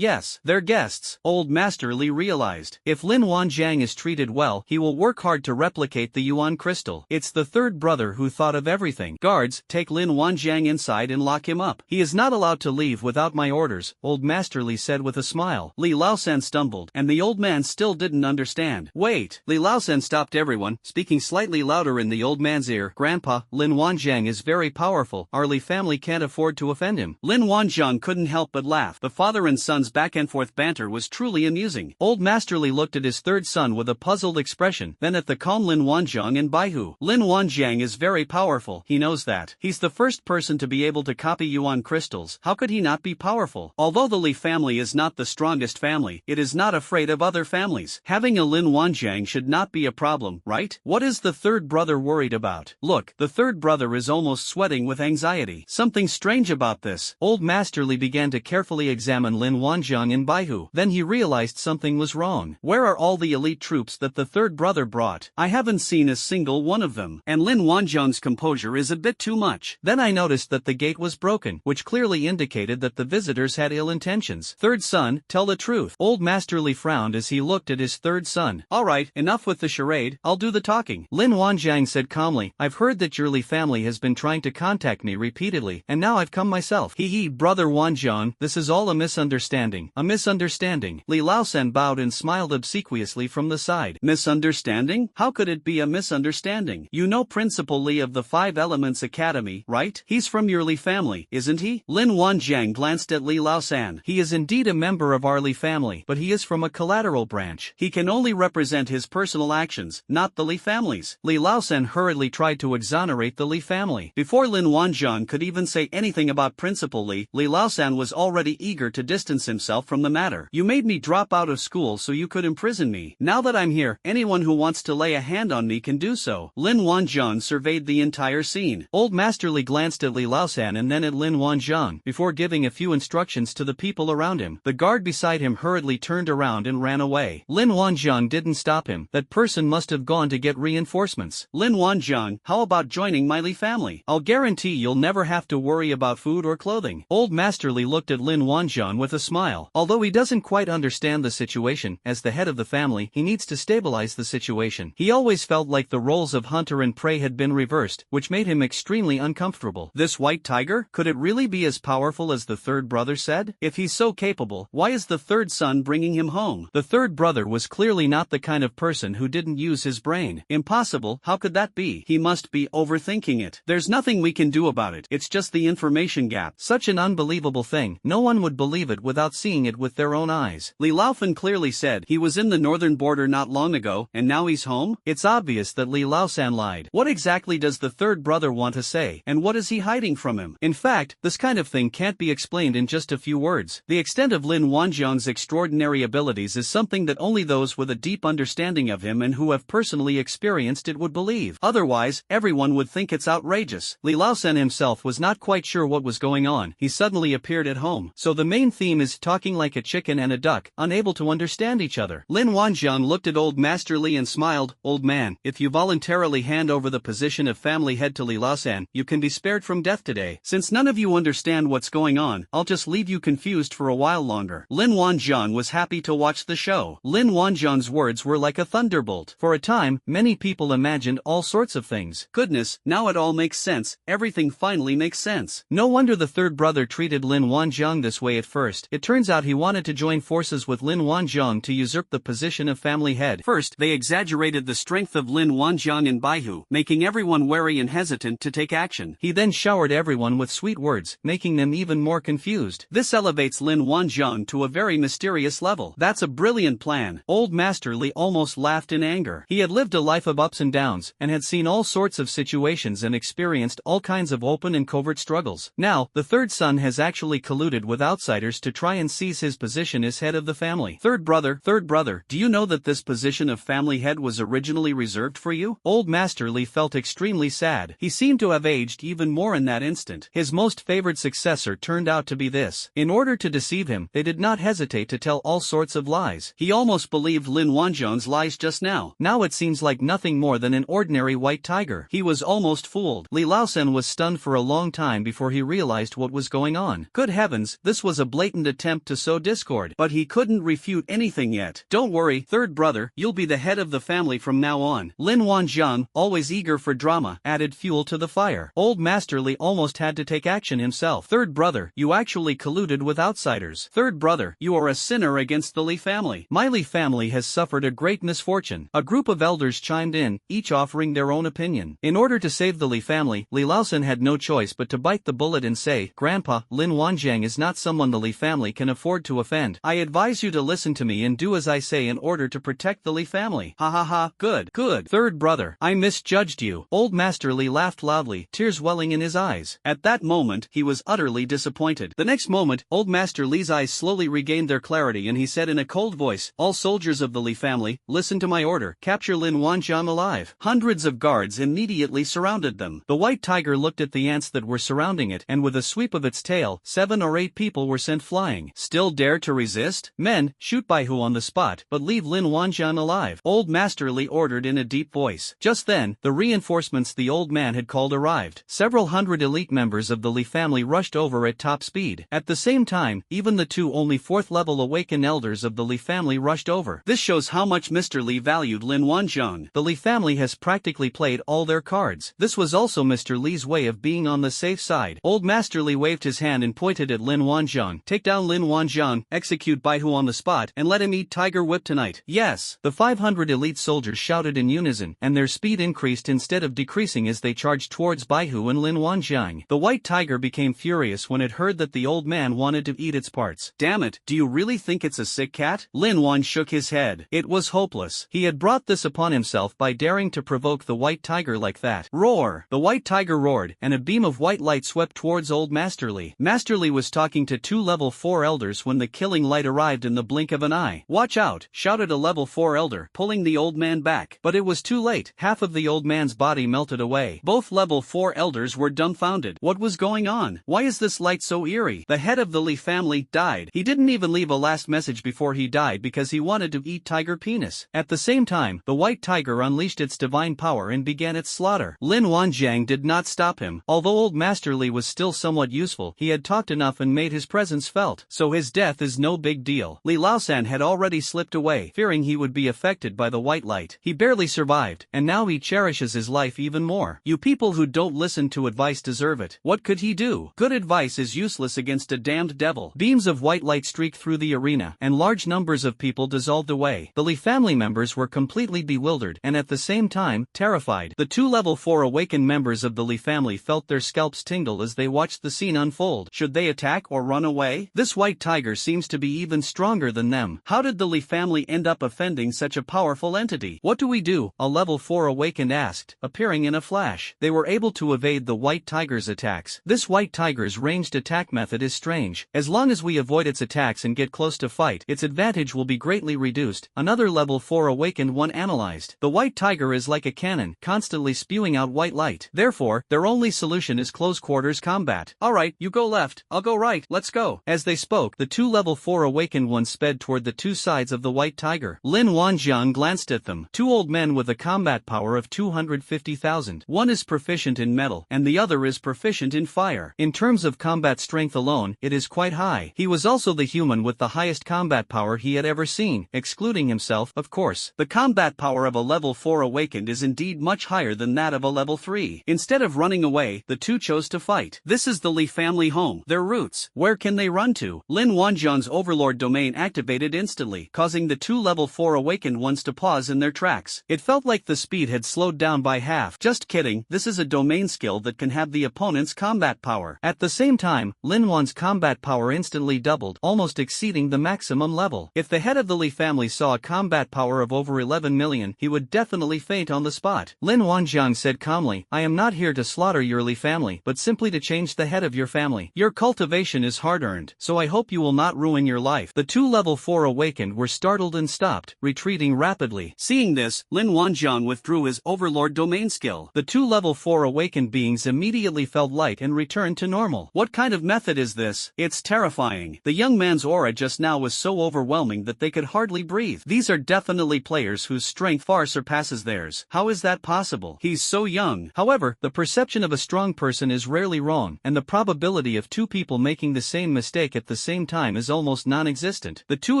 they're guests. Old Master Li realized. If Lin Wanjiang is treated well, he will work hard to replicate the Yuan crystal. It's the third brother who thought of everything. Guards, take Lin Wanjiang inside and lock him up. He is not allowed to leave without my orders, Old Master Li said with a smile. Li Laosan stumbled, and the old man still didn't understand. Wait. Li Laosan stopped everyone, speaking slightly louder in the old man's ear. Grandpa, Lin Wanjiang is very powerful. Our Li family can't afford to offend him. Lin Wanjiang couldn't help but laugh. The father and son's back and forth banter was truly amusing. Old Master Li looked at his third son with a puzzled expression, then at the calm Lin Wanjiang and Baihu. Lin Wanjiang is very powerful. He knows that. He's the first person to be able to copy Yuan crystals. How could he not be powerful? Although the Li family is not the strongest family, it is not afraid of other families. Having a Lin Wanjiang should not be a problem, right? What is the third brother worried about? Look, the third brother is almost sweating with anxiety. Something strange about this. Old Master Li began to carefully examine Lin Wanjiang and Baihu. Then he realized something was wrong. Where are all the elite troops that the third brother brought? I haven't seen a single one of them. And Lin Wanjiang's composure is a bit too much. Then I noticed that the gate was broken, which clearly indicated that the visitors had ill intentions. Third son, tell the truth. Old Master Li frowned as he looked at his third son. Alright, enough with the charade, I'll do the talking. Lin Wanjiang said calmly, I've heard that your Li family has been trying to contact me repeatedly, and now I've come myself. Brother Wanjiang, this is all a misunderstanding. A misunderstanding. Li Laosan bowed and smiled obsequiously from the side. Misunderstanding? How could it be a misunderstanding? You know Principal Li of the Five Elements Academy, right? He's from your Li family, isn't he? Lin Wanjiang glanced at Li Laosan. He is indeed a member of our Li family, but he is from a collateral branch. He can only represent his personal actions, not the Li family's. Li Laosan Laosan hurriedly tried to exonerate the Li family. Before Lin Wanjiang could even say anything about Principal Li, Li Laosan was already eager to distance himself from the matter. You made me drop out of school so you could imprison me. Now that I'm here, anyone who wants to lay a hand on me can do so. Lin Wanjiang surveyed the entire scene. Old Master Li glanced at Li Laosan and then at Lin Wanjiang, before giving a few instructions to the people around him. The guard beside him hurriedly turned around and ran away. Lin Wanjiang didn't stop him. That person must have gone to get reinforcements. Lin Wanjiang, how about joining my Li family? I'll guarantee you'll never have to worry about food or clothing. Old Master Li looked at Lin Wanjiang with a smile. Although he doesn't quite understand the situation, as the head of the family, he needs to stabilize the situation. He always felt like the roles of hunter and prey had been reversed, which made him extremely uncomfortable. This white tiger? Could it really be as powerful as the third brother said? If he's so capable, why is the third son bringing him home? The third brother was clearly not the kind of person who didn't use his brain. Impossible, how could that be? He must be overthinking it. There's nothing we can do about it. It's just the information gap. Such an unbelievable thing. No one would believe it without seeing it with their own eyes. Li Laofan clearly said he was in the northern border not long ago, and now he's home? It's obvious that Li Laosan lied. What exactly does the third brother want to say, and what is he hiding from him? In fact, this kind of thing can't be explained in just a few words. The extent of Lin Wanjiang's extraordinary abilities is something that only those with a deep understanding of him and who have personally experienced it would believe. Otherwise, everyone would think it's outrageous. Li Laosan himself was not quite sure what was going on. He suddenly appeared at home. So the main theme is talking like a chicken and a duck, unable to understand each other. Lin Wanjiang looked at Old Master Li and smiled. Old man, if you voluntarily hand over the position of family head to Li Laosan, you can be spared from death today. Since none of you understand what's going on, I'll just leave you confused for a while longer. Lin Wanjiang was happy to watch the show. Lin Wanjiang's words were like a thunderbolt. For a time, many people imagined all sorts of things. Goodness, now it all makes sense. Everything finally makes sense. No wonder the third brother treated Lin Wanjiang this way at first. It turns out he wanted to join forces with Lin Wanjiang to usurp the position of family head. First, they exaggerated the strength of Lin Wanjiang in Baihu, making everyone wary and hesitant to take action. He then showered everyone with sweet words, making them even more confused. This elevates Lin Wanjiang to a very mysterious level. That's a brilliant plan. Old Master Li almost laughed in anger. He had lived a life of ups and downs, and had seen all sorts of situations and experienced all kinds of open and covert struggles. Now, the third son has actually colluded with outsiders to try and seize his position as head of the family. Third brother, do you know that this position of family head was originally reserved for you? Old Master Li felt extremely sad. He seemed to have aged even more in that instant. His most favored successor turned out to be this. In order to deceive him, they did not hesitate to tell all sorts of lies. He almost believed Lin Wanjiang's lies just now. Now it seems like nothing more than an ordinary white tiger. He was almost fooled. Li Laosan was stunned for a long time before he realized what was going on. Good heavens, this was a blatant attempt to sow discord. But he couldn't refute anything yet. Don't worry, third brother, you'll be the head of the family from now on. Lin Wanjiang, always eager for drama, added fuel to the fire. Old Master Li almost had to take action himself. Third brother, you actually colluded with outsiders. Third brother, you are a sinner against the Li family. My Li family has suffered a great misfortune. A group of elders chimed in, each offering their own opinion. In order to save the Li family, Li Laosan had no choice but to bite the bullet and say, Grandpa, Lin Wanjiang is not someone the Li family can afford to offend. I advise you to listen to me and do as I say in order to protect the Li family. Ha ha ha, good. Third brother, I misjudged you. Old Master Li laughed loudly, tears welling in his eyes. At that moment, he was utterly disappointed. The next moment, Old Master Li's eyes slowly regained their clarity and he said in a cold voice, all soldiers of the Li family, listen to my order, capture Lin Wanjiang alive. Hundreds of guards immediately surrounded them. The white tiger looked at the ants that were surrounding it, and with a sweep of its tail, 7 or 8 people were sent flying. Still dare to resist? Men, shoot Baihu on the spot, but leave Lin Wanjiang alive. Old Master Li ordered in a deep voice. Just then, the reinforcements the old man had called arrived. Several hundred elite members of the Li family rushed over at top speed. At the same time, even the 2 only 4th level awakened elders of the Li family rushed over. This shows how much Mr. Li valued Lin Wanjiang. The Li family has practically played all their cards. This was also Mr. Li's way of being on the safe side. Old Master Li waved his hand and pointed at Lin Wanjiang. Take down Lin Wanjiang, execute Baihu on the spot, and let him eat tiger whip tonight. Yes! The 500 elite soldiers shouted in unison, and their speed increased instead of decreasing as they charged towards Baihu and Lin Wanjiang. The white tiger became furious when it heard that the old man wanted to eat its parts. Damn it, do you really think it's a sick cat? Lin Wan shook his head. It was hopeless. He had brought this upon himself by daring to provoke the white tiger like that. Roar! The white tiger roared, and a beam of white light swept towards old Master Li. Master Li was talking to two level 4 elders when the killing light arrived in the blink of an eye. Watch out! Shouted a level 4 elder, pulling the old man back. But it was too late. Half of the old man's body melted away. Both level 4 elders were dumbfounded. What was going on? Why is this light so eerie? The head of the Li family died. He didn't even leave a last message before he died because he wanted to eat tiger penis. At the same time, the white tiger unleashed its divine power and began its slaughter. Lin Wanjiang did not stop him. Although old Master Li was still somewhat useful, he had talked enough and made his presence felt, so his death is no big deal. Li Laosan had already slipped away, fearing he would be affected by the white light. He barely survived, and now he cherishes his life even more. You people who don't listen to advice deserve it. What could he do? Good advice is useless against a damned devil. Beams of white light streaked through the arena, and large numbers of people dissolved away. The Li family members were completely bewildered and at the same time, terrified. The two level 4 awakened members of the Li family felt their scalps tingle as they watched the scene unfold. Should they attack or run away? This white tiger seems to be even stronger than them. How did the Li family end up offending such a powerful entity? What do we do? A level 4 awakened asked, appearing in a flash. They were able to evade the white tiger's attacks. This white tiger's ranged attack method is strange. As long as we avoid its attacks and get close to fight, its advantage will be greatly reduced. Another level 4 awakened one analyzed. The white tiger is like a cannon, constantly spewing out white light. Therefore, their only solution is close quarters combat. Alright, you go left, I'll go right, let's go. As they spoke, the two level 4 awakened ones sped toward the two sides of the white tiger. Lin Wanjiang glanced at them. Two old men with a combat power of 250,000. One is proficient in metal, and the other is proficient in fire. In terms of combat strength alone, it is quite high. He was also the human with the highest combat power he had ever seen, excluding himself, of course. The combat power of a level 4 awakened is indeed much higher than that of a level 3. Instead of running away, the two chose to fight. This is the Li family home. Their roots. Where can they run to? Lin Wanjiang's overlord domain activated instantly, causing the two level 4 awakened ones to pause in their tracks. It felt like the speed had slowed down by half. Just kidding, this is a domain skill that can have the opponent's combat power. At the same time, Lin Wan's combat power instantly doubled, almost exceeding the maximum level. If the head of the Li family saw a combat power of over 11 million, he would definitely faint on the spot. Lin Wanjiang said calmly, I am not here to slaughter your Li family, but simply to change the head of your family. Your cultivation is hard-earned, so I hope you will not ruin your life. The two level 4 awakened were startled and stopped, retreating rapidly. Seeing this, Lin Wanjiang withdrew his overlord domain skill. The two level 4 awakened beings immediately felt light and returned to normal. What kind of method is this? It's terrifying. The young man's aura just now was so overwhelming that they could hardly breathe. These are definitely players whose strength far surpasses theirs. How is that possible? He's so young. However, the perception of a strong person is rarely wrong, and the probability of two people making the same mistake at the same time is almost non-existent. The two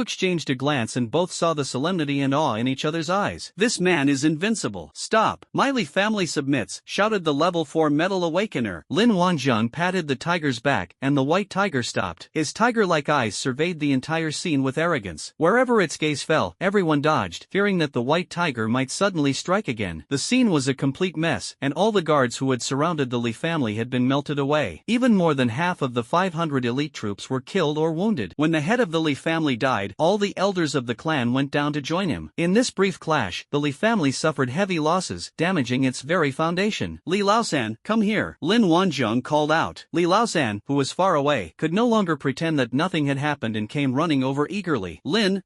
exchanged a glance and both saw the solemnity and awe in each other's eyes. This man is invincible. Stop. My Li family submits, shouted the level 4 metal awakener. Lin Wanjiang patted the tiger's back, and the white tiger stopped. His tiger-like eyes surveyed the entire scene with arrogance. Wherever its gaze fell, everyone dodged, fearing that the white tiger might suddenly strike again. The scene was a complete mess, and all the guards who had surrounded the Li family had been melted away. Even more than half of the 500 elite troops were killed or wounded. When the head of the Li family died, all the elders of the clan went down to join him. In this brief clash, the Li family suffered heavy losses, damaging its very foundation. Li Laosan, come here. Lin Wanjiang called out. Li Laosan, who was far away, could no longer pretend that nothing had happened and came running over eagerly. Lin,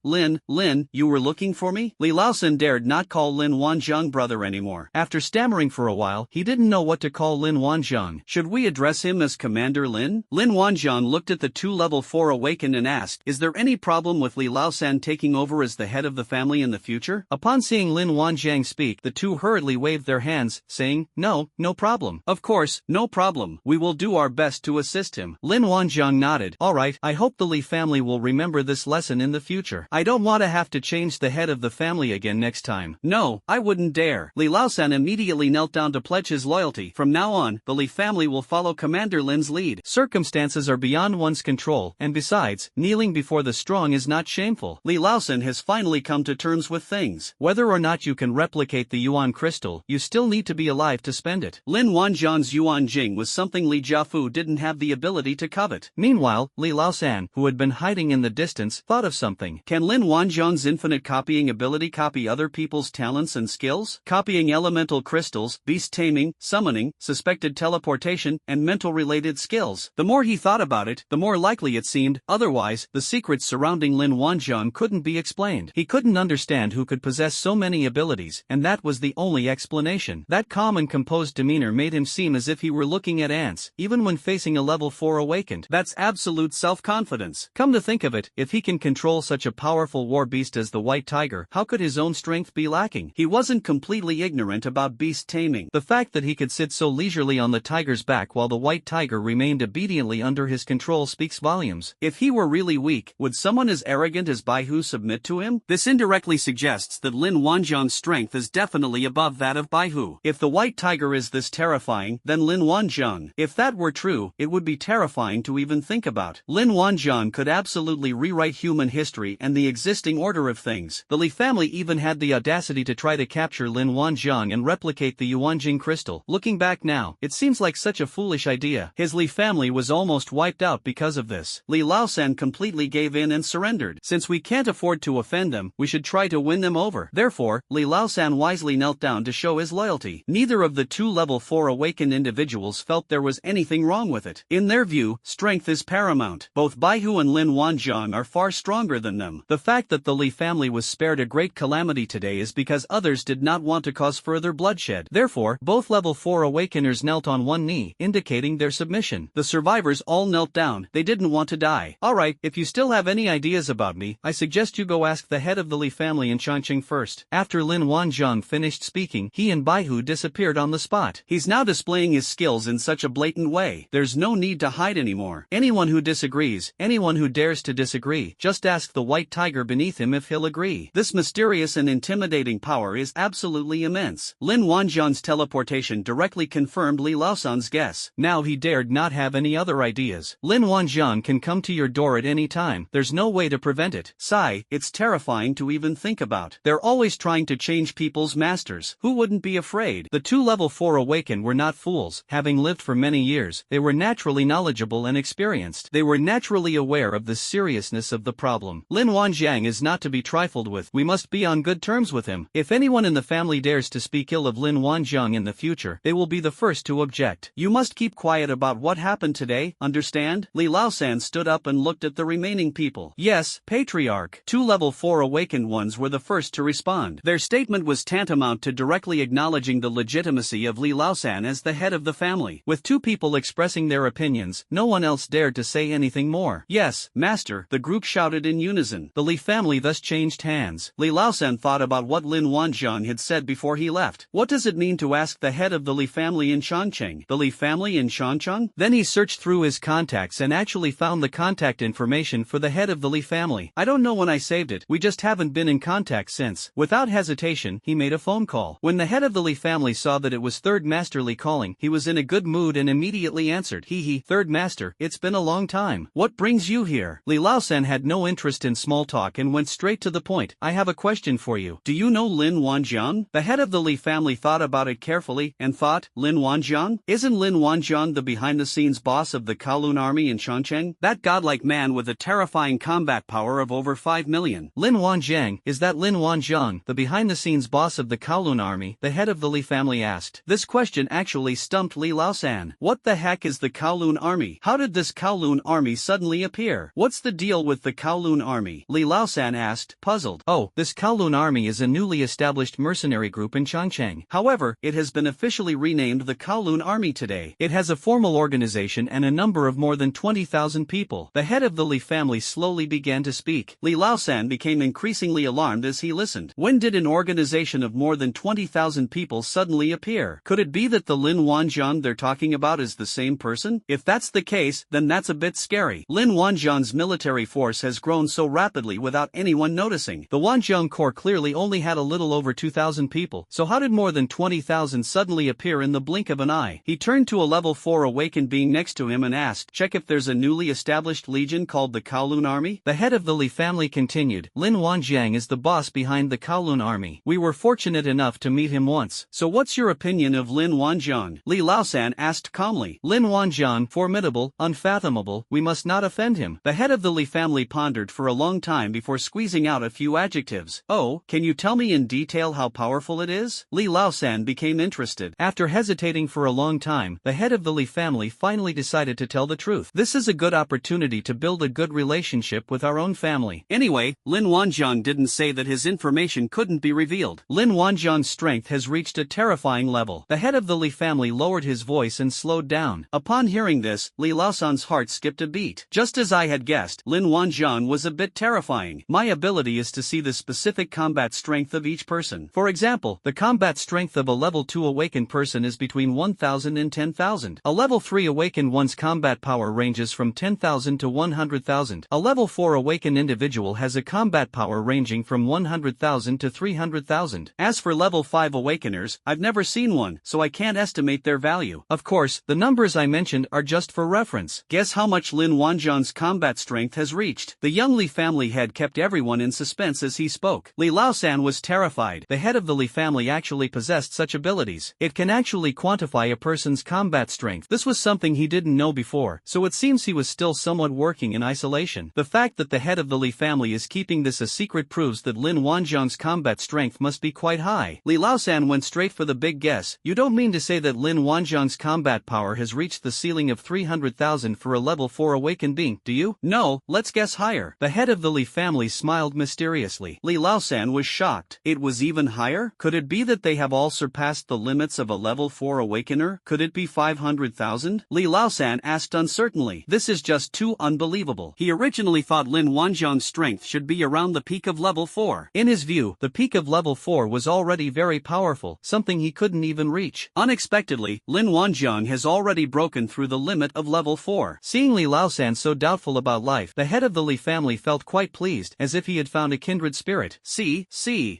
you were looking for me? Li Laosan dared not call Lin Wanjiang brother anymore. After stammering for a while, he didn't know what to call Lin Wanjiang. Should we address him as Commander Lin? Lin Wanjiang looked at the two level 4 awakened and asked, is there any problem with Li Laosan taking over as the head of the family in the future? Upon seeing Lin Wanjiang speak, the two hurriedly waved their hands, saying, no problem. Of course, no problem. We will do our best to assist him. Lin Wanjiang nodded. Alright, I hope the Li family will remember this lesson in the future. I don't want to have to change the head of the family again next time. No, I wouldn't dare. Li Laosan immediately knelt down to pledge his loyalty. From now on, the Li family will follow Commander Lin's lead. Circumstances are beyond one's control, and besides, kneeling before the strong is not shameful. Li Laosan has finally come to terms with things. Whether or not you can replicate the Yuan crystal, you still need to be alive to spend it. Lin Wanjiang's Yuan Jing was something Li Jiafu didn't have the ability to covet. Meanwhile, Li Laosan, who had been hiding in the distance, thought of something. Can Lin Wanjiang's infinite copying ability copy other people's talents and skills? skills, copying elemental crystals, beast taming, summoning, suspected teleportation, and mental-related skills. The more he thought about it, the more likely it seemed. Otherwise, the secrets surrounding Lin Wanjiang couldn't be explained. He couldn't understand who could possess so many abilities, and that was the only explanation. That calm and composed demeanor made him seem as if he were looking at ants, even when facing a level 4 awakened. That's absolute self-confidence. Come to think of it, if he can control such a powerful war beast as the White Tiger, how could his own strength be lacking? He wasn't completely ignorant about beast taming. The fact that he could sit so leisurely on the tiger's back while the White Tiger remained obediently under his control speaks volumes. If he were really weak, would someone as arrogant as Baihu submit to him? This indirectly suggests that Lin Wanjiang's strength is definitely above that of Baihu. If the White Tiger is this terrifying, then Lin Wanjiang. If that were true, it would be terrifying to even think about. Lin Wanjiang could absolutely rewrite human history and the existing order of things. The Li family even had the audacity to try to capture Lin Wanjiang and replicate the Yuanjing crystal. Looking back now, it seems like such a foolish idea. His Li family was almost wiped out because of this. Li Laosan completely gave in and surrendered. Since we can't afford to offend them, we should try to win them over. Therefore, Li Laosan wisely knelt down to show his loyalty. Neither of the two level 4 awakened individuals felt there was anything wrong with it. In their view, strength is paramount. Both Baihu and Lin Wanjiang are far stronger than them. The fact that the Li family was spared a great calamity today is because others did not want to cause further bloodshed. Therefore, both level 4 awakeners knelt on one knee, indicating their submission. The survivors all knelt down. They didn't want to die. Alright, if you still have any ideas about me, I suggest you go ask the head of the Li family in Chongqing first. After Lin Wanjiang finished speaking, he and Baihu disappeared on the spot. He's now displaying his skills in such a blatant way. There's no need to hide anymore. Anyone who disagrees, anyone who dares to disagree, just ask the White Tiger beneath him if he'll agree. This mysterious and intimidating power is absolutely immense. Lin Wanjiang's teleportation directly confirmed Li Laosan's guess. Now he dared not have any other ideas. Lin Wanjiang can come to your door at any time. There's no way to prevent it. Sigh, it's terrifying to even think about. They're always trying to change people's masters. Who wouldn't be afraid? The two level 4 awakened were not fools. Having lived for many years, they were naturally knowledgeable and experienced. They were naturally aware of the seriousness of the problem. Lin Wanjiang is not to be trifled with. We must be on good terms with him. If anyone in the family dares to speak ill of Lin Wanjiang in the future, they will be the first to object. You must keep quiet about what happened today, understand? Li Laosan stood up and looked at the remaining people. Yes, Patriarch. Two level 4 awakened ones were the first to respond. Their statement was tantamount to directly acknowledging the legitimacy of Li Laosan as the head of the family. With two people expressing their opinions, no one else dared to say anything more. Yes, master, the group shouted in unison. The Li family thus changed hands. Li Laosan thought about what Lin Wanjiang had said before he left. What does it mean to ask the head of the Li family in Chongqing? The Li family in Chongqing? Then he searched through his contacts and actually found the contact information for the head of the Li family. I don't know when I saved it, we just haven't been in contact since. Without hesitation, he made a phone call. When the head of the Li family saw that it was Third Master Li calling, he was in a good mood and immediately answered. Third Master, it's been a long time. What brings you here? Li Laosan had no interest in small talk and went straight to the point. I have a question for you. Do you know Lin Wanjiang? The head of the Li family thought about it carefully and thought, Lin Wanjiang? Isn't Lin Wanjiang the behind-the-scenes boss of the Kowloon army in Chongqing? That godlike man with a terrifying combat power of over 5 million. Lin Wanjiang, is that Lin Wanjiang, the behind-the-scenes boss of the Kowloon army? The head of the Li family asked. This question actually stumped Li Laosan. What the heck is the Kowloon army? How did this Kowloon army suddenly appear? What's the deal with the Kowloon army? Li Laosan asked, puzzled. Oh, this Kowloon army is a newly established mercenary group in Chongqing. However, it has been officially renamed the Kowloon army today. It has a formal organization and a number of more than 20,000 people. The head of the Li family slowly began to speak. Li Laosan became increasingly alarmed as he listened. When did an organization of more than 20,000 people suddenly appear? Could it be that the Lin Wanjiang they're talking about is the same person? If that's the case, then that's a bit scary. Lin Wanjiang's military force has grown so rapidly without anyone noticing. The Wanjiang Corps clearly only had a little over 2,000 people, so how did more than 20,000 suddenly appear in the blink of an eye? He turned to a level 4 awakened being next to him and asked, check if there's a newly established legion called the Kowloon army? The head of the Li family continued, Lin Wanjiang is the boss behind the Kowloon army. We were fortunate enough to meet him once. So what's your opinion of Lin Wanjiang? Li Laosan asked calmly. Lin Wanjiang, formidable, unfathomable, we must not offend him. The head of the Li family pondered for a long time before squeezing out a few adjectives. Oh, can you tell me in detail how powerful powerful it is? Li Laosan became interested. After hesitating for a long time, the head of the Li family finally decided to tell the truth. This is a good opportunity to build a good relationship with our own family. Anyway, Lin Wanjiang didn't say that his information couldn't be revealed. Lin Wanjiang's strength has reached a terrifying level. The head of the Li family lowered his voice and slowed down. Upon hearing this, Li Laosan's heart skipped a beat. Just as I had guessed, Lin Wanjiang was a bit terrifying. My ability is to see the specific combat strength of each person. For example, the combat strength of a level 2 awakened person is between 1000 and 10,000. A level 3 awakened one's combat power ranges from 10,000 to 100,000. A level 4 awakened individual has a combat power ranging from 100,000 to 300,000. As for level 5 awakeners, I've never seen one, so I can't estimate their value. Of course, the numbers I mentioned are just for reference. Guess how much Lin Wanjiang's combat strength has reached? The young Li family head kept everyone in suspense as he spoke. Li Laosan was terrified. The head of the Li family actually possessed such abilities. It can actually quantify a person's combat strength. This was something he didn't know before, so it seems he was still somewhat working in isolation. The fact that the head of the Li family is keeping this a secret proves that Lin Wanjiang's combat strength must be quite high. Li Laosan went straight for the big guess. You don't mean to say that Lin Wanjiang's combat power has reached the ceiling of 300,000 for a level 4 awakened being, do you? No, let's guess higher. The head of the Li family smiled mysteriously. Li Laosan was shocked. It was even higher? Could it be that they have all surpassed the limits of a level 4 awakener? Could it be 500,000? Li Laosan asked uncertainly. This is just too unbelievable. He originally thought Lin Wanjiang's strength should be around the peak of level 4. In his view, the peak of level 4 was already very powerful, something he couldn't even reach. Unexpectedly, Lin Wanjiang has already broken through the limit of level 4. Seeing Li Laosan so doubtful about life, the head of the Li family felt quite pleased, as if he had found a kindred spirit. See,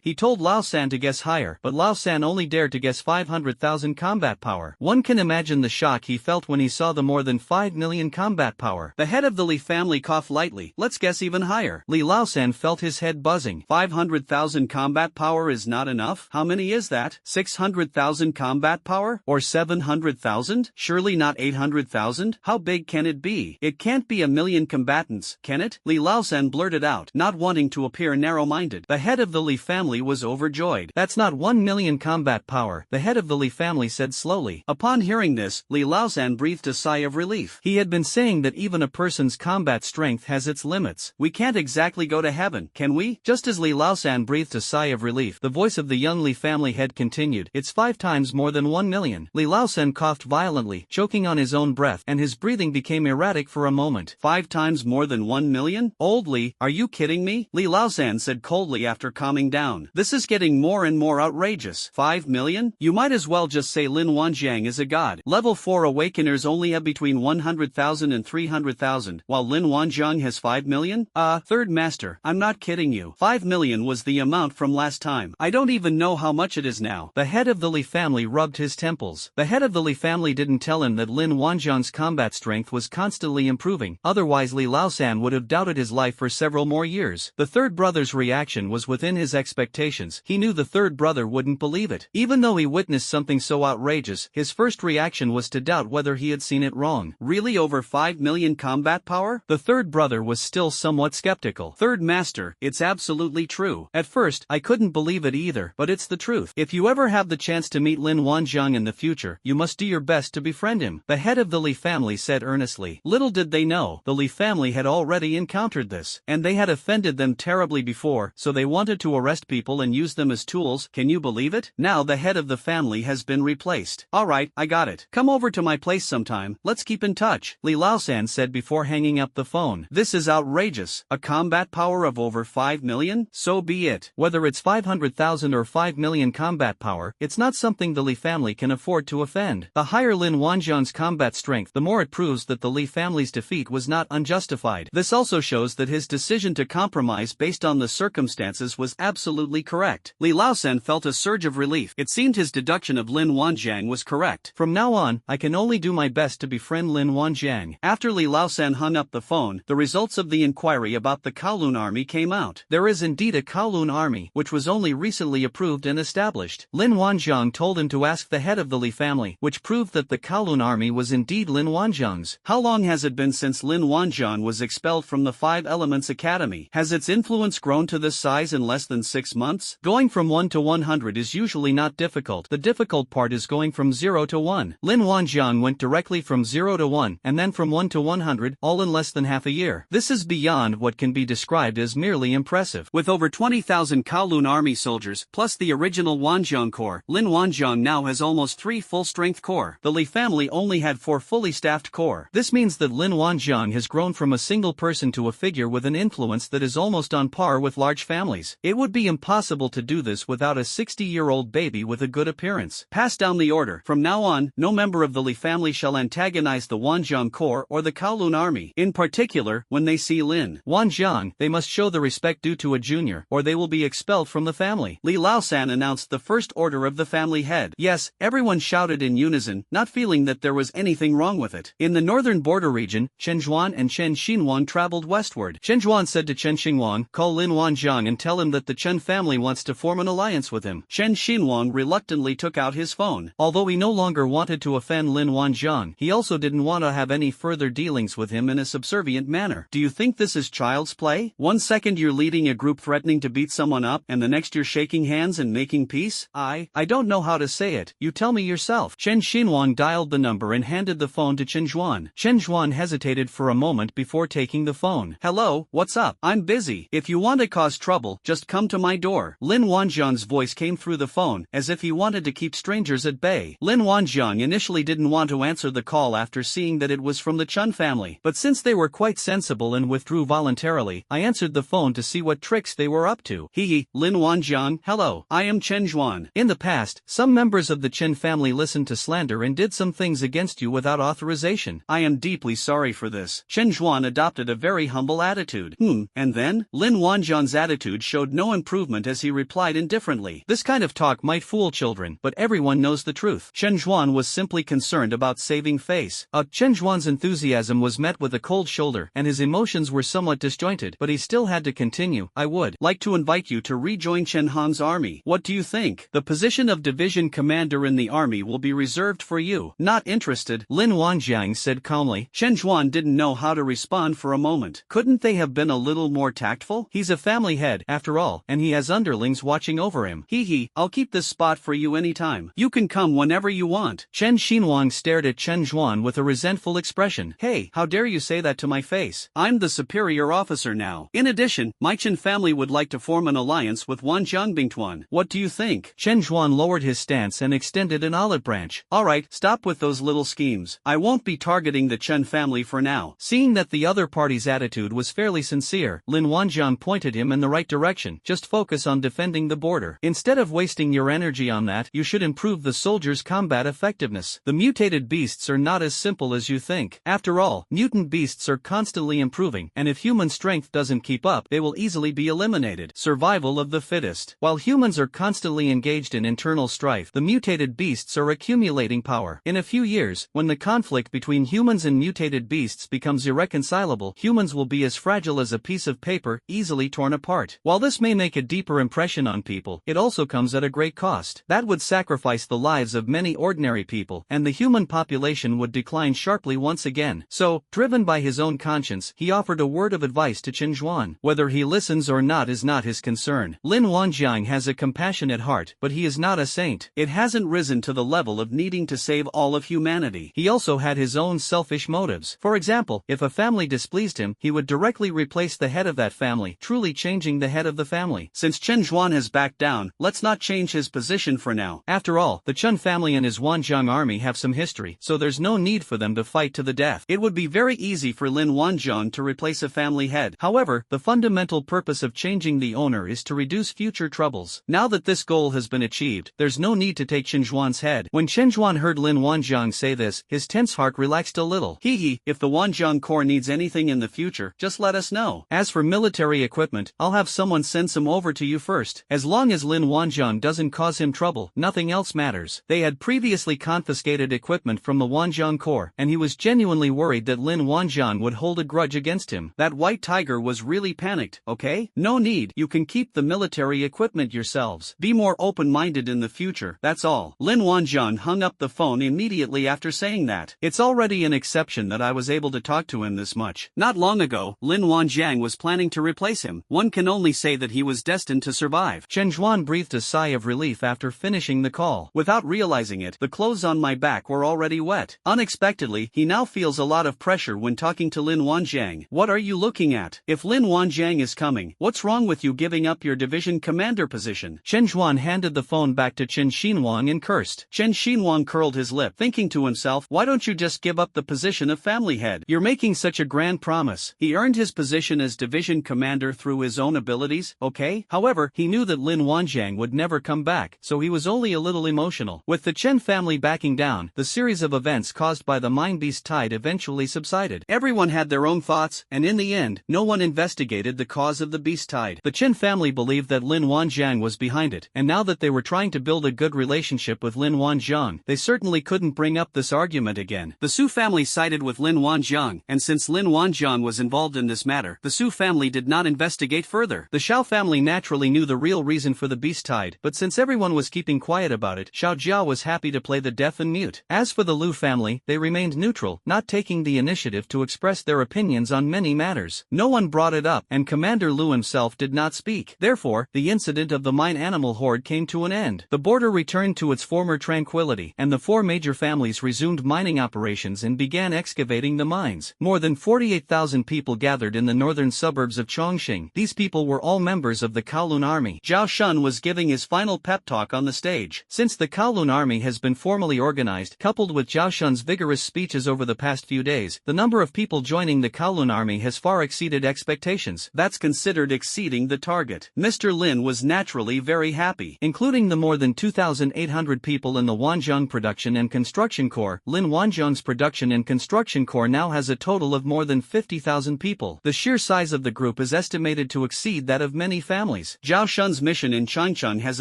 he told Laosan to guess higher, but Laosan only dared to guess 500,000 combat power. One can imagine the shock he felt when he saw the more than 5 million combat power. The head of the Li family coughed lightly. Let's guess even higher. Li Laosan felt his head buzzing. 500,000 combat power is not enough? How many is that? 600,000 combat power? Or 700,000? Surely not 800,000? How big can it be? It can't be a million combatants, can it? Li Laosan blurted out, not wanting to appear narrow-minded. The head of the Li family was overjoyed. That's not 1 million combat power, the head of the Li family said slowly. Upon hearing this, Li Laosan breathed a sigh of relief. He had been saying that even a person's combat strength has its limits. We can't exactly go to heaven, can we? Just as Li Laosan breathed a sigh of relief, the voice of the young Li family head continued. It's 5 times more than 1 million. Li Laosan coughed violently, choking on his own breath, and his breathing became erratic for a moment. 5 times more than 1 million? Old Li, are you kidding me? Li Laosan said coldly after calming down. This is getting more and more outrageous. 5 million? You might as well just say Lin Wanjiang is a god. Level 4 awakeners only have between 100,000 and 300,000, while Lin Wanjiang has 5 million? Third master, I'm not kidding you. 5 million was the amount from last time. I don't even know how much it is now. The head of the Li family rubbed his temples. The head of the Li family didn't tell him that Lin Wanjiang's combat strength was constantly improving, otherwise Li Laosan would have doubted his life for several more years. The third brother's reaction was within his expectations. He knew the third brother wouldn't believe it. Even though he witnessed something so outrageous, his first reaction was to doubt whether he had seen it wrong. Really, over 5 million combat power? The third brother was still somewhat skeptical. Third master, it's absolutely true. At first, I couldn't believe it either, but it's the truth. If you ever have the chance to meet Lin Wanjiang in the future, you must do your best to befriend him, the head of the Li family said earnestly. Little did they know, the Li family had already encountered this, and they had offended them terribly before, so they wanted to arrest people and use them as tools. Can you believe it? Now the head of the family has been replaced. Alright, I got it. Come over to my place sometime, let's keep in touch, Li Laosan said before hanging up the phone. This is outrageous. A combat power of over 5 million? So be it. Whether it's 500,000 or 5 million combat power, it's not something the Li family can afford to offend. The higher Lin Wanjiang's combat strength, the more it proves that the Li family's defeat was not unjustified. This also shows that his decision to compromise based on the circumstances was absolutely correct. Li Laosan felt a surge of relief. It seemed his deduction of Lin Wanjiang was correct. From now on, I can only do my best to befriend Lin Wanjiang. After Li Laosan hung up the phone, the results of the inquiry about the Kowloon army came out. There is indeed a Kowloon army, which was only recently approved and established. Lin Wanjiang told him to ask the head of the Li family, which proved that the Kowloon army was indeed Lin Wanjiang's. How long has it been since Lin Wanjiang was expelled from the 5 Elements Academy? Has its influence grown to this size in less than 6 months? Going from from 1 to 100 is usually not difficult. The difficult part is going from 0 to 1. Lin Wanjiang went directly from 0 to 1, and then from 1 to 100, all in less than half a year. This is beyond what can be described as merely impressive. With over 20,000 Kowloon army soldiers, plus the original Wanjiang Corps, Lin Wanjiang now has almost 3 full-strength corps. The Li family only had 4 fully staffed corps. This means that Lin Wanjiang has grown from a single person to a figure with an influence that is almost on par with large families. It would be impossible to do this without a 60-year-old baby with a good appearance. Pass down the order. From now on, no member of the Li family shall antagonize the Wanjiang Corps or the Kowloon army. In particular, when they see Lin Wanjiang, they must show the respect due to a junior, or they will be expelled from the family. Li Laosan announced the first order of the family head. Yes, everyone shouted in unison, not feeling that there was anything wrong with it. In the northern border region, Chen Zhuan and Chen Xinhuang traveled westward. Chen Zhuan said to Chen Xinhuang, "Call Lin Wanjiang and tell him that the Chen family wants to form an alliance with him." Chen Xinhuang reluctantly took out his phone. Although he no longer wanted to offend Lin Wanjiang, he also didn't want to have any further dealings with him in a subservient manner. Do you think this is child's play? One second you're leading a group threatening to beat someone up, and the next you're shaking hands and making peace? I don't know how to say it. You tell me yourself. Chen Xinhuang dialed the number and handed the phone to Chen Zhuan. Chen Zhuan hesitated for a moment before taking the phone. "Hello, what's up? I'm busy. If you want to cause trouble, just come to my door." Lin Wanjiang's voice came through the phone, as if he wanted to keep strangers at bay. Lin Wanjiang initially didn't want to answer the call after seeing that it was from the Chun family, but since they were quite sensible and withdrew voluntarily, I answered the phone to see what tricks they were up to. Hee, Lin Wanjiang, hello, I am Chen Zhuan. In the past, some members of the Chen family listened to slander and did some things against you without authorization. I am deeply sorry for this. Chen Zhuan adopted a very humble attitude. And then? Lin Wanjiang's attitude showed no improvement as he replied indifferently. This kind of talk might fool children, but everyone knows the truth. Chen Zhuan was simply concerned about saving face. Chen Zhuan's enthusiasm was met with a cold shoulder, and his emotions were somewhat disjointed, but he still had to continue. I would like to invite you to rejoin Chen Han's army. What do you think? The position of division commander in the army will be reserved for you. Not interested, Lin Wanjiang said calmly. Chen Zhuan didn't know how to respond for a moment. Couldn't they have been a little more tactful? He's a family head, after all, and he has underlings watching over him. Hee, I'll keep this spot for you anytime. You can come whenever you want. Chen Xinhuang stared at Chen Zhuan with a resentful expression. Hey, how dare you say that to my face? I'm the superior officer now. In addition, my Chen family would like to form an alliance with Wanjiang Bingtuan. What do you think? Chen Zhuan lowered his stance and extended an olive branch. Alright, stop with those little schemes. I won't be targeting the Chen family for now. Seeing that the other party's attitude was fairly sincere, Lin Wanjiang pointed him in the right direction. Just focus on defending the border. Instead of wasting your energy on that, you should improve the soldiers' combat effectiveness. The mutated beasts are not as simple as you think. After all, mutant beasts are constantly improving, and if human strength doesn't keep up, they will easily be eliminated. Survival of the fittest. While humans are constantly engaged in internal strife, the mutated beasts are accumulating power. In a few years, when the conflict between humans and mutated beasts becomes irreconcilable, humans will be as fragile as a piece of paper, easily torn apart. While this may make a deeper impression on people, it also comes at a great cost. That would sacrifice the lives of many ordinary people, and the human population would decline sharply once again. So, driven by his own conscience, he offered a word of advice to Chen Zhuan. Whether he listens or not is not his concern. Lin Wanjiang has a compassionate heart, but he is not a saint. It hasn't risen to the level of needing to save all of humanity. He also had his own selfish motives. For example, if a family displeased him, he would directly replace the head of that family, truly changing the head of the family. Since Chen Zhuan has backed down, let's not change his position for now. After all, the Chen family and his Wanjiang army have some history, so there's no need for them to fight to the death. It would be very easy for Lin Wanjiang to replace a family head. However, the fundamental purpose of changing the owner is to reduce future troubles. Now that this goal has been achieved, there's no need to take Chen Zhuan's head. When Chen Zhuan heard Lin Wanjiang say this, his tense heart relaxed a little. Hee, if the Wanjiang Corps needs anything in the future, just let us know. As for military equipment, I'll have someone send some over to you first. As long as Lin Wanjiang doesn't cause him trouble, nothing else matters. They had previously confiscated equipment from the Wanjiang Corps, and he was genuinely worried that Lin Wanjiang would hold a grudge against him. That white tiger was really panicked, okay? No need, you can keep the military equipment yourselves. Be more open-minded in the future, that's all. Lin Wanjiang hung up the phone immediately after saying that. It's already an exception that I was able to talk to him this much. Not long ago, Lin Wanjiang was planning to replace him. One can only say that he was destined to survive. Chen Zhuan breathed a sigh of relief after finishing the call. Without realizing it, the clothes on my back were already wet. Unexpectedly, he now feels a lot of pressure when talking to Lin Wanjiang. What are you looking at? If Lin Wanjiang is coming, what's wrong with you giving up your division commander position? Chen Zhuan handed the phone back to Chen Xinhuang and cursed. Chen Xinhuang curled his lip, thinking to himself, why don't you just give up the position of family head? You're making such a grand promise. He earned his position as division commander through his own abilities, okay? However, he knew that Lin Wanjiang would never come back, so he was only a little emotional. With the Chen family backing down, the series of events caused by the Mind Beast tide eventually subsided. Everyone had their own thoughts, and in the end, no one investigated the cause of the beast tide. The Chen family believed that Lin Wanjiang was behind it, and now that they were trying to build a good relationship with Lin Wanjiang, they certainly couldn't bring up this argument again. The Su family sided with Lin Wanjiang, and since Lin Wanjiang was involved in this matter, the Su family did not investigate further. The Xiao family naturally knew the real reason for the beast tide, but since everyone was keeping quiet about it, Xiao Jiao was happy to play the deaf and mute. As for the Lu family, they remained neutral, not taking the initiative to express their opinions on many matters. No one brought it up, and Commander Lu himself did not speak. Therefore, the incident of the mine animal horde came to an end. The border returned to its former tranquility, and the four major families resumed mining operations and began excavating the mines. More than 48,000 people gathered in the northern suburbs of Chongqing. These people were all members of the Kowloon army. Zhao Shun was giving his final pep talk on the stage. Since the Kowloon army has been formally organized, coupled with Zhao Shun's vigorous speeches over the past few days, the number of people joining the Kowloon army has far exceeded expectations. That's considered exceeding the target. Mr. Lin was naturally very happy. Including the more than 2,800 people in the Wanjiang Production and Construction Corps, Lin Wanjiang's Production and Construction Corps now has a total of more than 50,000 people. The sheer size of the group is estimated to exceed that of many families. Zhao Shun's mission in Changchun has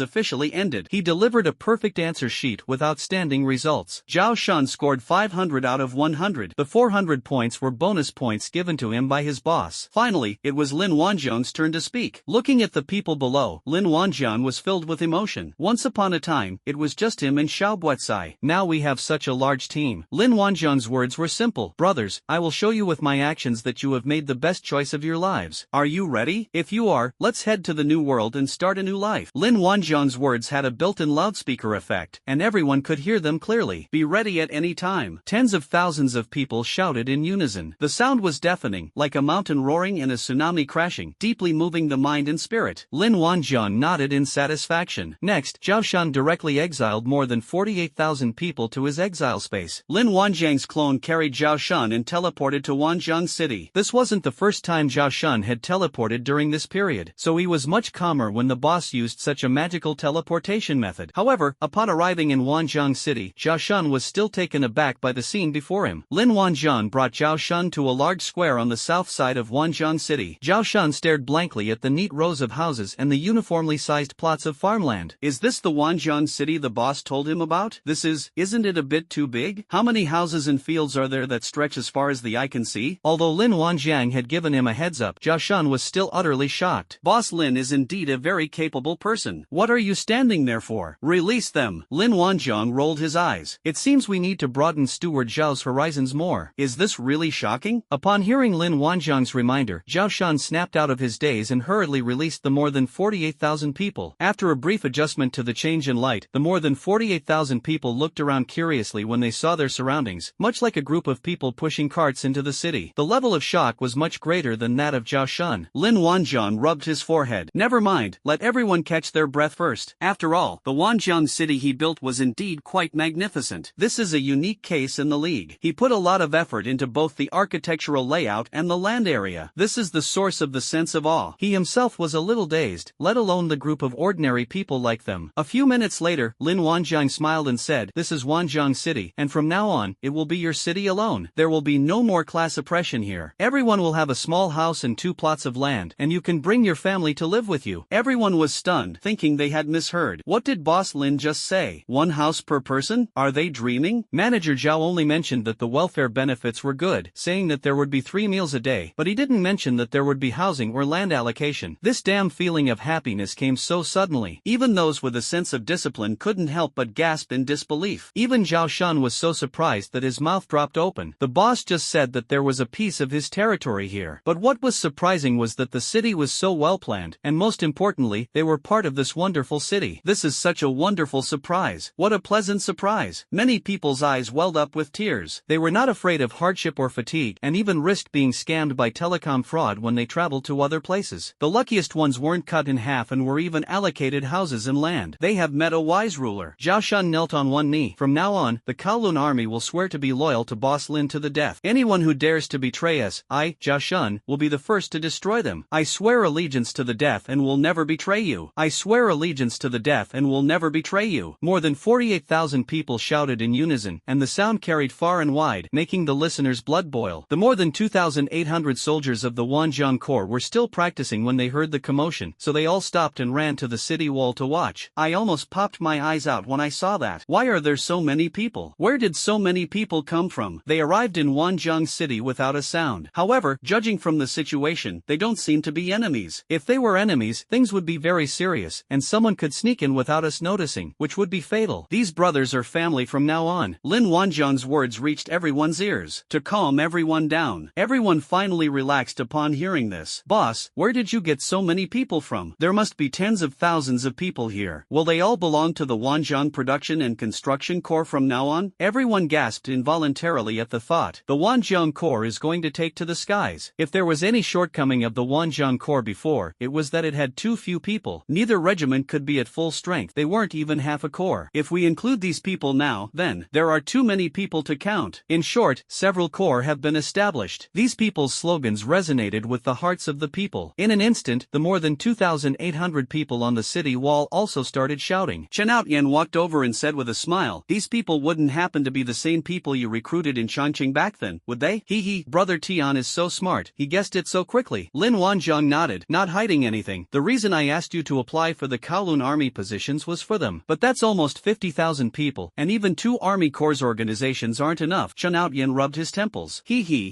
officially ended. He delivered a perfect answer sheet with outstanding results. Zhao Shun scored 500 out of 100. The 400 points were bonus points given to him by his boss. Finally, it was Lin Wanjiang's turn to speak. Looking at the people below, Lin Wanjiang was filled with emotion. Once upon a time, it was just him and Xiao Buetzai. Now we have such a large team. Lin Wanjiang's words were simple. Brothers, I will show you with my actions that you have made the best choice of your lives. Are you ready? If you are, let's head to the new world and start a new life. Lin Wanjiang's words had a built-in loudspeaker effect, and everyone could hear them clearly. Be ready at any time. Tens of thousands of people shouted in unison. The sound was deafening, like a mountain roaring and a tsunami crashing, deeply moving the mind and spirit. Lin Wanjiang nodded in satisfaction. Next, Zhao Shun directly exiled more than 48,000 people to his exile space. Lin Wanjiang's clone carried Zhao Shun and teleported to Wanjiang City. This wasn't the first time Zhao Shun had teleported during this period, so he was much calmer when the boss used such a magical teleportation method. However, upon arriving in Wanjiang City, Zhao Shun was still taken aback by the scene before him. Lin Wanjiang brought Zhao Shun to a large square on the south side of Wanjiang City. Zhao Shun stared blankly at the neat rows of houses and the uniformly sized plots of farmland. Is this the Wanjiang City the boss told him about? Isn't it a bit too big? How many houses and fields are there that stretch as far as the eye can see? Although Lin Wanjiang had given him a heads up, Zhao Shun was still utterly shocked. Boss Lin is indeed a very capable person. What are you standing there for? Release them. Lin Wanjiang rolled his eyes. It seems we need to broaden Steward Zhao's horizons more. Is this really shocking? Upon hearing Lin Wanjiang's reminder, Zhao Shun snapped out of his daze and hurriedly released the more than 48,000 people. After a brief adjustment to the change in light, the more than 48,000 people looked around curiously when they saw their surroundings, much like a group of people pushing carts into the city. The level of shock was much greater than that of Zhao Shun. Lin Wanjiang rubbed his forehead. Never mind, let everyone catch their breath first. After all, the Wanjiang city he built was indeed quite magnificent. This is a unique case in the league. He put a lot of effort into both the architectural layout and the land area. This is the source of the sense of awe. He himself was a little dazed, let alone the group of ordinary people like them. A few minutes later, Lin Wanjiang smiled and said, "This is Wanjiang City, and from now on, it will be your city alone. There will be no more class oppression here. Everyone will have a small house and 2 plots of land, and you can bring your family to live with you." Everyone was stunned, thinking they had misheard. What did Boss Lin just say? 1 house per person? Are they dreaming? Manager Zhao only mentioned that the welfare benefits were good, saying that there would be 3 meals a day, but he didn't mention that there would be housing or land allocation. This damn feeling of happiness came so suddenly. Even those with a sense of discipline couldn't help but gasp in disbelief. Even Zhao Shun was so surprised that his mouth dropped open. The boss just said that there was a piece of his territory here. But what was surprising was that the city was so well planned, and most importantly, Suddenly, they were part of this wonderful city. This is such a wonderful surprise. What a pleasant surprise. Many people's eyes welled up with tears. They were not afraid of hardship or fatigue, and even risked being scammed by telecom fraud when they traveled to other places. The luckiest ones weren't cut in half and were even allocated houses and land. They have met a wise ruler. Zhao Shun knelt on one knee. From now on, the Kowloon army will swear to be loyal to Boss Lin to the death. Anyone who dares to betray us, I, Zhao Shun, will be the first to destroy them. I swear allegiance to the death and will never betray you. I swear allegiance to the death and will never betray you. More than 48,000 people shouted in unison, and the sound carried far and wide, making the listeners' blood boil. The more than 2,800 soldiers of the Wanjiang Corps were still practicing when they heard the commotion, so they all stopped and ran to the city wall to watch. I almost popped my eyes out when I saw that. Why are there so many people? Where did so many people come from? They arrived in Wanjiang City without a sound. However, judging from the situation, they don't seem to be enemies. If they were enemies, things would be very serious, and someone could sneak in without us noticing, which would be fatal. These brothers are family from now on. Lin Wanjiang's words reached everyone's ears. To calm everyone down, everyone finally relaxed upon hearing this. Boss, where did you get so many people from? There must be tens of thousands of people here. Will they all belong to the Wanjiang Production and Construction Corps from now on? Everyone gasped involuntarily at the thought. The Wanjiang Corps is going to take to the skies. If there was any shortcoming of the Wanjiang Corps before, it was that it had too few people. Neither regiment could be at full strength. They weren't even half a corps. If we include these people now, then there are too many people to count. In short, several corps have been established. These people's slogans resonated with the hearts of the people. In an instant, the more than 2,800 people on the city wall also started shouting. Chen Outyan walked over and said with a smile, "These people wouldn't happen to be the same people you recruited in Chongqing back then, would they?" He, brother Tian is so smart, he guessed it so quickly. Lin Wanjiang nodded, not hiding anything. The reason I asked you to apply for the Kowloon army positions was for them. But that's almost 50,000 people, and even 2 army corps organizations aren't enough. Chen Outyan rubbed his temples.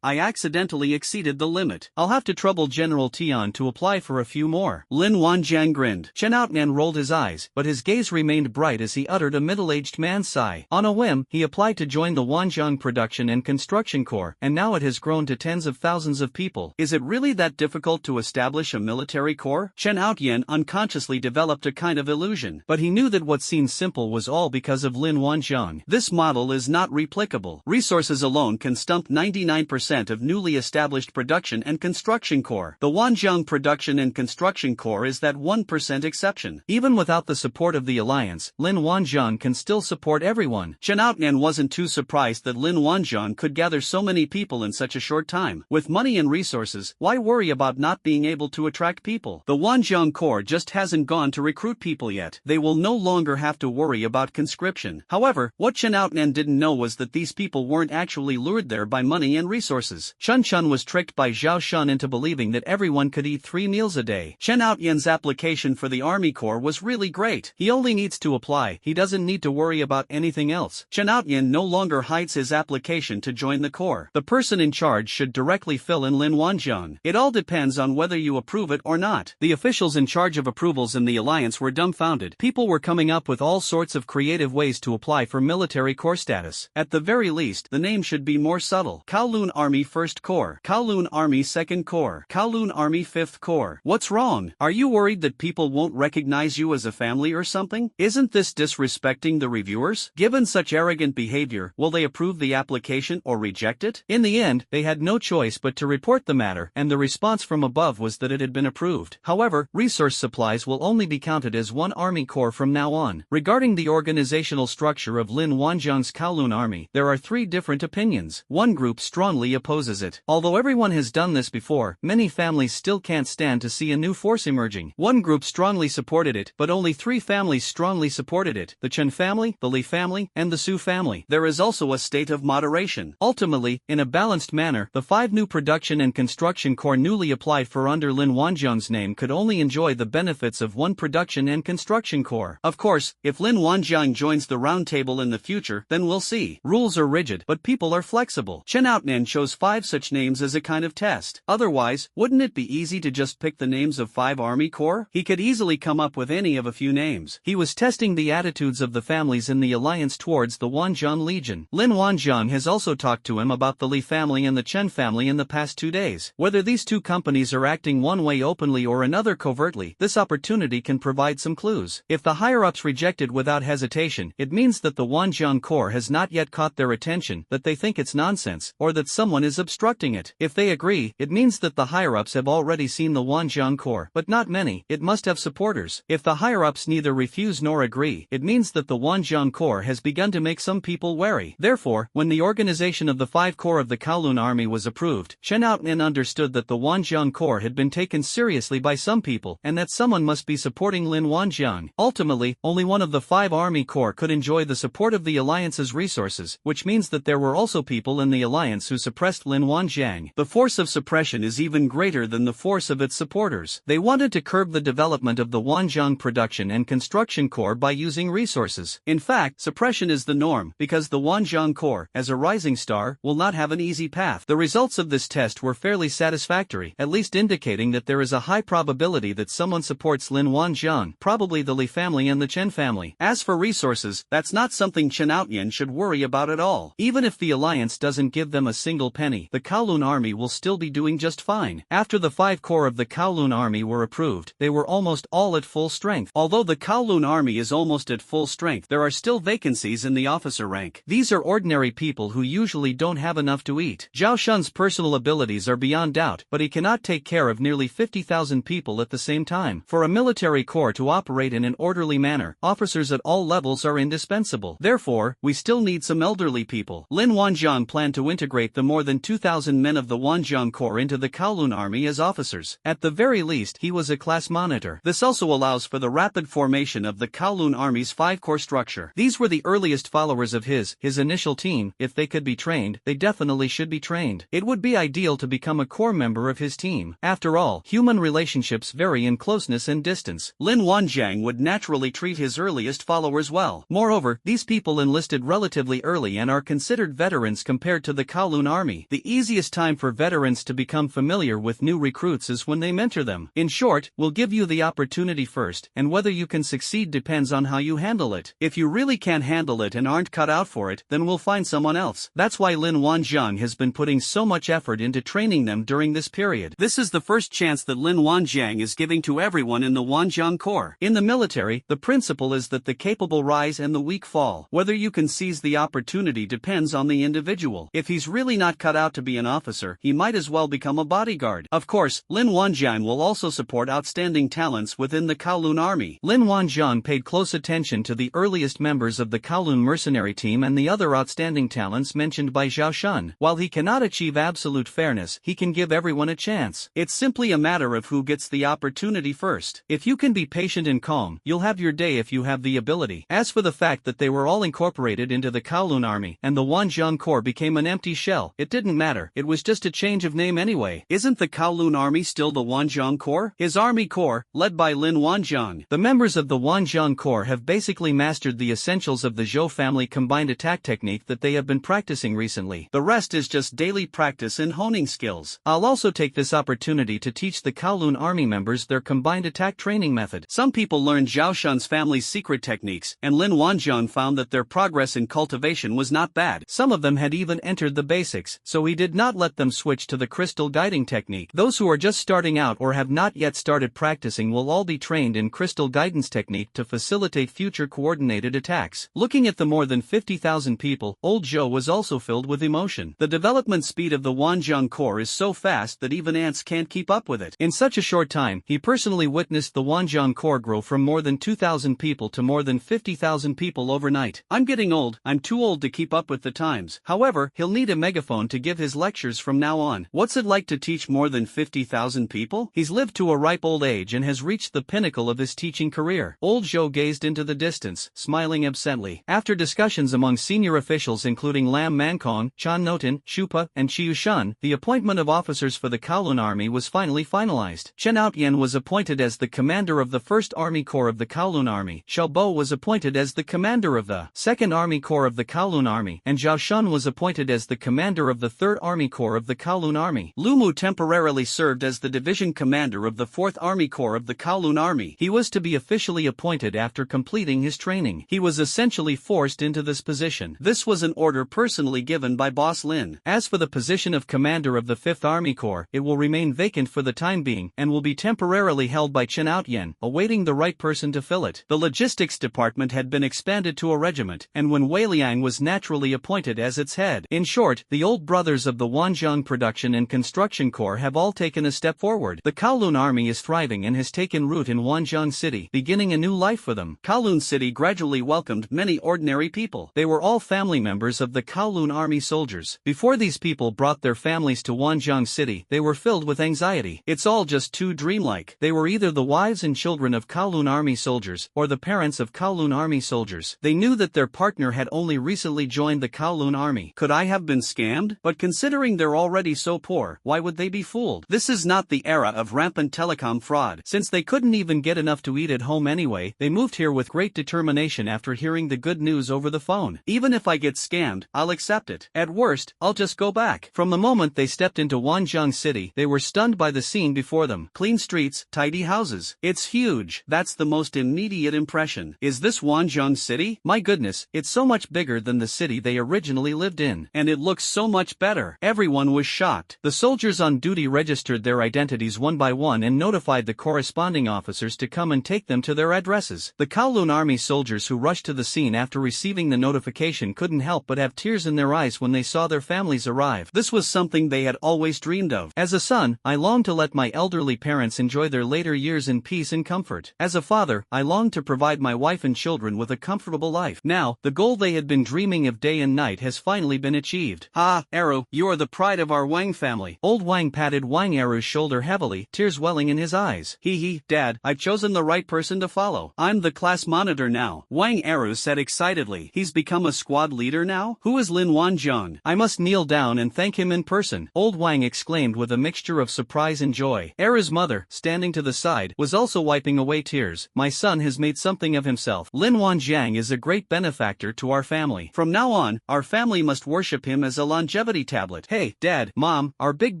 I accidentally exceeded the limit. I'll have to trouble General Tian to apply for a few more. Lin Wanjiang grinned. Chen Outyan rolled his eyes, but his gaze remained bright as he uttered a middle-aged man's sigh. On a whim, he applied to join the Wanjiang Production and Construction Corps, and now it has grown to tens of thousands of people. Is it really that difficult to establish a military corps? Chen Outyan unconsciously developed a kind of illusion, but he knew that what seemed simple was all because of Lin Wanjiang. This model is not replicable. Resources alone can stump 99% of newly established production and construction corps. The Wanjiang Production and Construction Corps is that 1% exception. Even without the support of the alliance, Lin Wanjiang can still support everyone. Chen Outyan wasn't too surprised that Lin Wanjiang could gather so many people in such a short time. With money and resources, why worry about not being able to attract people? The Wanjiang Corps just hasn't gone to recruit people yet. They will no longer have to worry about conscription. However, what Chen Outyan didn't know was that these people weren't actually lured there by money and resources. Chun Chun was tricked by Zhao Shun into believing that everyone could eat 3 meals a day. Chen Outyan's application for the Army Corps was really great. He only needs to apply. He doesn't need to worry about anything else. Chen Outyan no longer hides his application to join the Corps. The person in charge should directly fill in Lin Wanjiang. It all depends on whether you approve it or not. The officials in charge of approvals in the alliance were dumbfounded. People were coming up with all sorts of creative ways to apply for military corps status. At the very least, the name should be more subtle. Kowloon Army 1st Corps, Kowloon Army 2nd Corps, Kowloon Army 5th Corps. What's wrong? Are you worried that people won't recognize you as a family or something? Isn't this disrespecting the reviewers? Given such arrogant behavior, will they approve the application or reject it? In the end, they had no choice but to report the matter, and the response from above was that it had been approved. However, resource supplies will only be counted as one army corps from now on. Regarding the organizational structure of Lin Wanjiang's Kowloon army, there are 3 different opinions. One group strongly opposes it. Although everyone has done this before, many families still can't stand to see a new force emerging. One group strongly supported it, but only 3 families strongly supported it: the Chen family, the Li family, and the Su family. There is also a state of moderation. Ultimately, in a balanced manner, the 5 new production and construction corps newly applied for under Lin Wanjiang's name could only enjoy the benefits of one production and construction corps. Of course, if Lin Wanjiang joins the round table in the future, then we'll see. Rules are rigid, but people are flexible. Chen Outyan chose 5 such names as a kind of test. Otherwise, wouldn't it be easy to just pick the names of 5 army corps? He could easily come up with any of a few names. He was testing the attitudes of the families in the alliance towards the Wanjiang Legion. Lin Wanjiang has also talked to him about the Li family and the Chen family in the past 2 days. Whether these 2 companies are acting one way openly or another covertly, this opportunity can provide some clues. If the higher-ups rejected without hesitation, it means that the Wanjiang Corps has not yet caught their attention, that they think it's nonsense, or that someone is obstructing it. If they agree, it means that the higher-ups have already seen the Wanjiang Corps, but not many. It must have supporters. If the higher-ups neither refuse nor agree, it means that the Wanjiang Corps has begun to make some people wary. Therefore, when the organization of the 5 Corps of the Kowloon Army was approved, Chen Outnin understood that the Wanjiang Corps had been taken seriously by some people, and that someone must be supporting Lin Wanjiang. Ultimately, only one of the 5 Army Corps could enjoy the support of the Alliance's resources, which means that there were also people in the Alliance who suppressed Lin Wanjiang. The force of suppression is even greater than the force of its supporters. They wanted to curb the development of the Wanjiang Production and Construction Corps by using resources. In fact, suppression is the norm, because the Wanjiang Corps, as a rising star, will not have an easy path. The results of this test were fairly satisfactory, at least indicating that there is a high probability that someone supports Lin Wanjiang, probably the Li family and the Chen family. As for resources, that's not something Chen Outyin should worry about at all. Even if the Alliance doesn't give them a single penny, the Kowloon Army will still be doing just fine. After the 5 Corps of the Kowloon Army were approved, they were almost all at full strength. Although the Kowloon Army is almost at full strength, there are still vacancies in the officer rank. These are ordinary people who usually don't have enough to eat. Zhao Shun's personal abilities are beyond doubt, but he cannot take care of nearly 50,000 people at the same time. For a military corps to operate in an orderly manner, officers at all levels are indispensable. Therefore, we still need some elderly people. Lin Wanjiang planned to integrate the more than 2,000 men of the Wanjiang Corps into the Kowloon Army as officers. At the very least, he was a class monitor. This also allows for the rapid formation of the Kowloon Army's 5-corps structure. These were the earliest followers of his initial team. If they could be trained, they definitely should be trained. It would be ideal to become a core member of his team. After all, human relationships vary in closeness and distance. Lin Wanjiang would naturally treat his earliest followers well. Moreover, these people enlisted relatively early and are considered veterans compared to the Kowloon Army. The easiest time for veterans to become familiar with new recruits is when they mentor them. In short, we'll give you the opportunity first, and whether you can succeed depends on how you handle it. If you really can't handle it and aren't cut out for it, then we'll find someone else. That's why Lin Wanjiang has been putting so much effort into training them during this period. This is the first chance that Lin Wanjiang is giving to everyone in the Wanjiang Corps. In the military, the principle is that the capable rise and the weak fall. Whether you can seize the opportunity depends on the individual. If he's really not cut out to be an officer, he might as well become a bodyguard. Of course, Lin Wanjiang will also support outstanding talents within the Kowloon Army. Lin Wanjiang paid close attention to the earliest members of the Kowloon mercenary team and the other outstanding talents mentioned by Zhao Shun. While he cannot achieve absolute fairness, he can give everyone a chance. It's simply a matter of who gets the opportunity first. If you can be patient and calm, you'll have your day if you have the ability. As for the fact that they were all incorporated into the Kowloon Army, and the Wanjiang Corps became an empty shell, it didn't matter. It was just a change of name anyway. Isn't the Kowloon Army still the Wanjiang Corps? His Army Corps, led by Lin Wanjiang. The members of the Wanjiang Corps have basically mastered the essentials of the Zhou family combined attack technique that they have been practicing recently. The rest is just daily practice and honing skills. I'll also take this opportunity to teach the Kowloon Army members their combined attack training method. Some people learned Zhao Shun's family's secret techniques, and Lin Wanjiang found that their progress in cultivation was not bad. Some of them had even entered the basics, so he did not let them switch to the crystal guiding technique. Those who are just starting out or have not yet started practicing will all be trained in crystal guidance technique to facilitate future coordinated attacks. Looking at the more than 50,000 people, old Zhou was also filled with emotion. The development speed of the Wanjiang Corps is so fast that even ants can't keep up with it. In such a short time, he personally witnessed the Wanjiang Corps grow from more than 2,000 people to more than 50,000 people overnight. I'm getting old, I'm too old to keep up with the times. However, he'll need a megaphone to give his lectures from now on. What's it like to teach more than 50,000 people? He's lived to a ripe old age and has reached the pinnacle of his teaching career. Old Zhou gazed into the distance, smiling absently. After discussions among senior officials including Lam Mankong, Chan Notin, Shupa, and Chiu Shun, the appointment of officers for the Kowloon Army was finally finalized. Chen Outyen was appointed as the commander of the 1st Army Corps of the Kowloon Army, Xiao Bo was appointed as the commander of the 2nd Army Corps of the Kowloon Army, and Zhao Shun was appointed as the commander of the 3rd Army Corps of the Kowloon Army. Lu Mu temporarily served as the division commander of the 4th Army Corps of the Kowloon Army. He was to be officially appointed after completing his training. He was essentially forced into this position. This was an order personally given by Boss Lin. As for the position of commander of the 5th Army Corps, it will remain vacant for the time being, and will be temporarily held by Chen Outyen, awaiting the right person to fill it. The logistics department had been expanded to a regiment, and when Wei Liang was naturally appointed as its head. In short, the old brothers of the Wanzhong Production and Construction Corps have all taken a step forward. The Kowloon Army is thriving and has taken root in Wanzhong City, beginning a new life for them. Kowloon City gradually welcomed many ordinary people. They were all family members of the Kowloon Army soldiers. Before these people brought their families to Wanzhong City, they were filled with anxiety. It's all just too dreamlike. They were either the wives and children of Kowloon Army soldiers, or the parents of Kowloon Army soldiers. They knew that their partner had only recently joined the Kowloon Army. Could I have been scammed? But considering they're already so poor, why would they be fooled? This is not the era of rampant telecom fraud. Since they couldn't even get enough to eat at home anyway, they moved here with great determination after hearing the good news over the phone. Even if I get scammed, I'll accept it. At worst, I'll just go back. From the moment they stepped into Wanzhong City, they were stunned by the scene before them. Clean streets, tidy houses. It's huge. That's the most immediate impression. Is this Wanzhong City? My goodness, it's so much bigger than the city they originally lived in. And it looks so much better. Everyone was shocked. The soldiers on duty registered their identities one by one and notified the corresponding officers to come and take them to their addresses. The Kowloon Army soldiers who rushed to the scene after receiving the notification couldn't help but have tears in their eyes when they saw their families arrive. This was something they had always dreamed of. As a son, I longed to let my elderly parents enjoy their later years in peace and comfort. As a father, I longed to provide my wife and children with a comfortable life. Now, the goal they had been dreaming of day and night has finally been achieved. Ha, Eru, you are the pride of our Wang family. Old Wang patted Wang Eru's shoulder heavily, tears welling in his eyes. Hee, Dad, I've chosen the right person to follow. I'm the class monitor now. Wang Eru said excitedly. He's become a squad leader now? Who is Lin Wanzhong? I must kneel down and thank him in person. Old Wang exclaimed with a mixture of surprise and joy. Eru's mother, standing to the side, was also wiping away tears. My son has made something of himself. Lin Wanzhong is a great benefactor to our family. From now on, our family must worship him as a longevity tablet. Hey, Dad, Mom, our big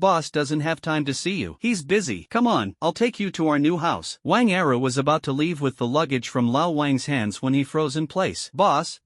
boss doesn't have time to see you. He's busy. Come on, I'll take you to our new house. Wang Eru was about to leave with the luggage from Lao Wang's hands when he froze in place. Boss.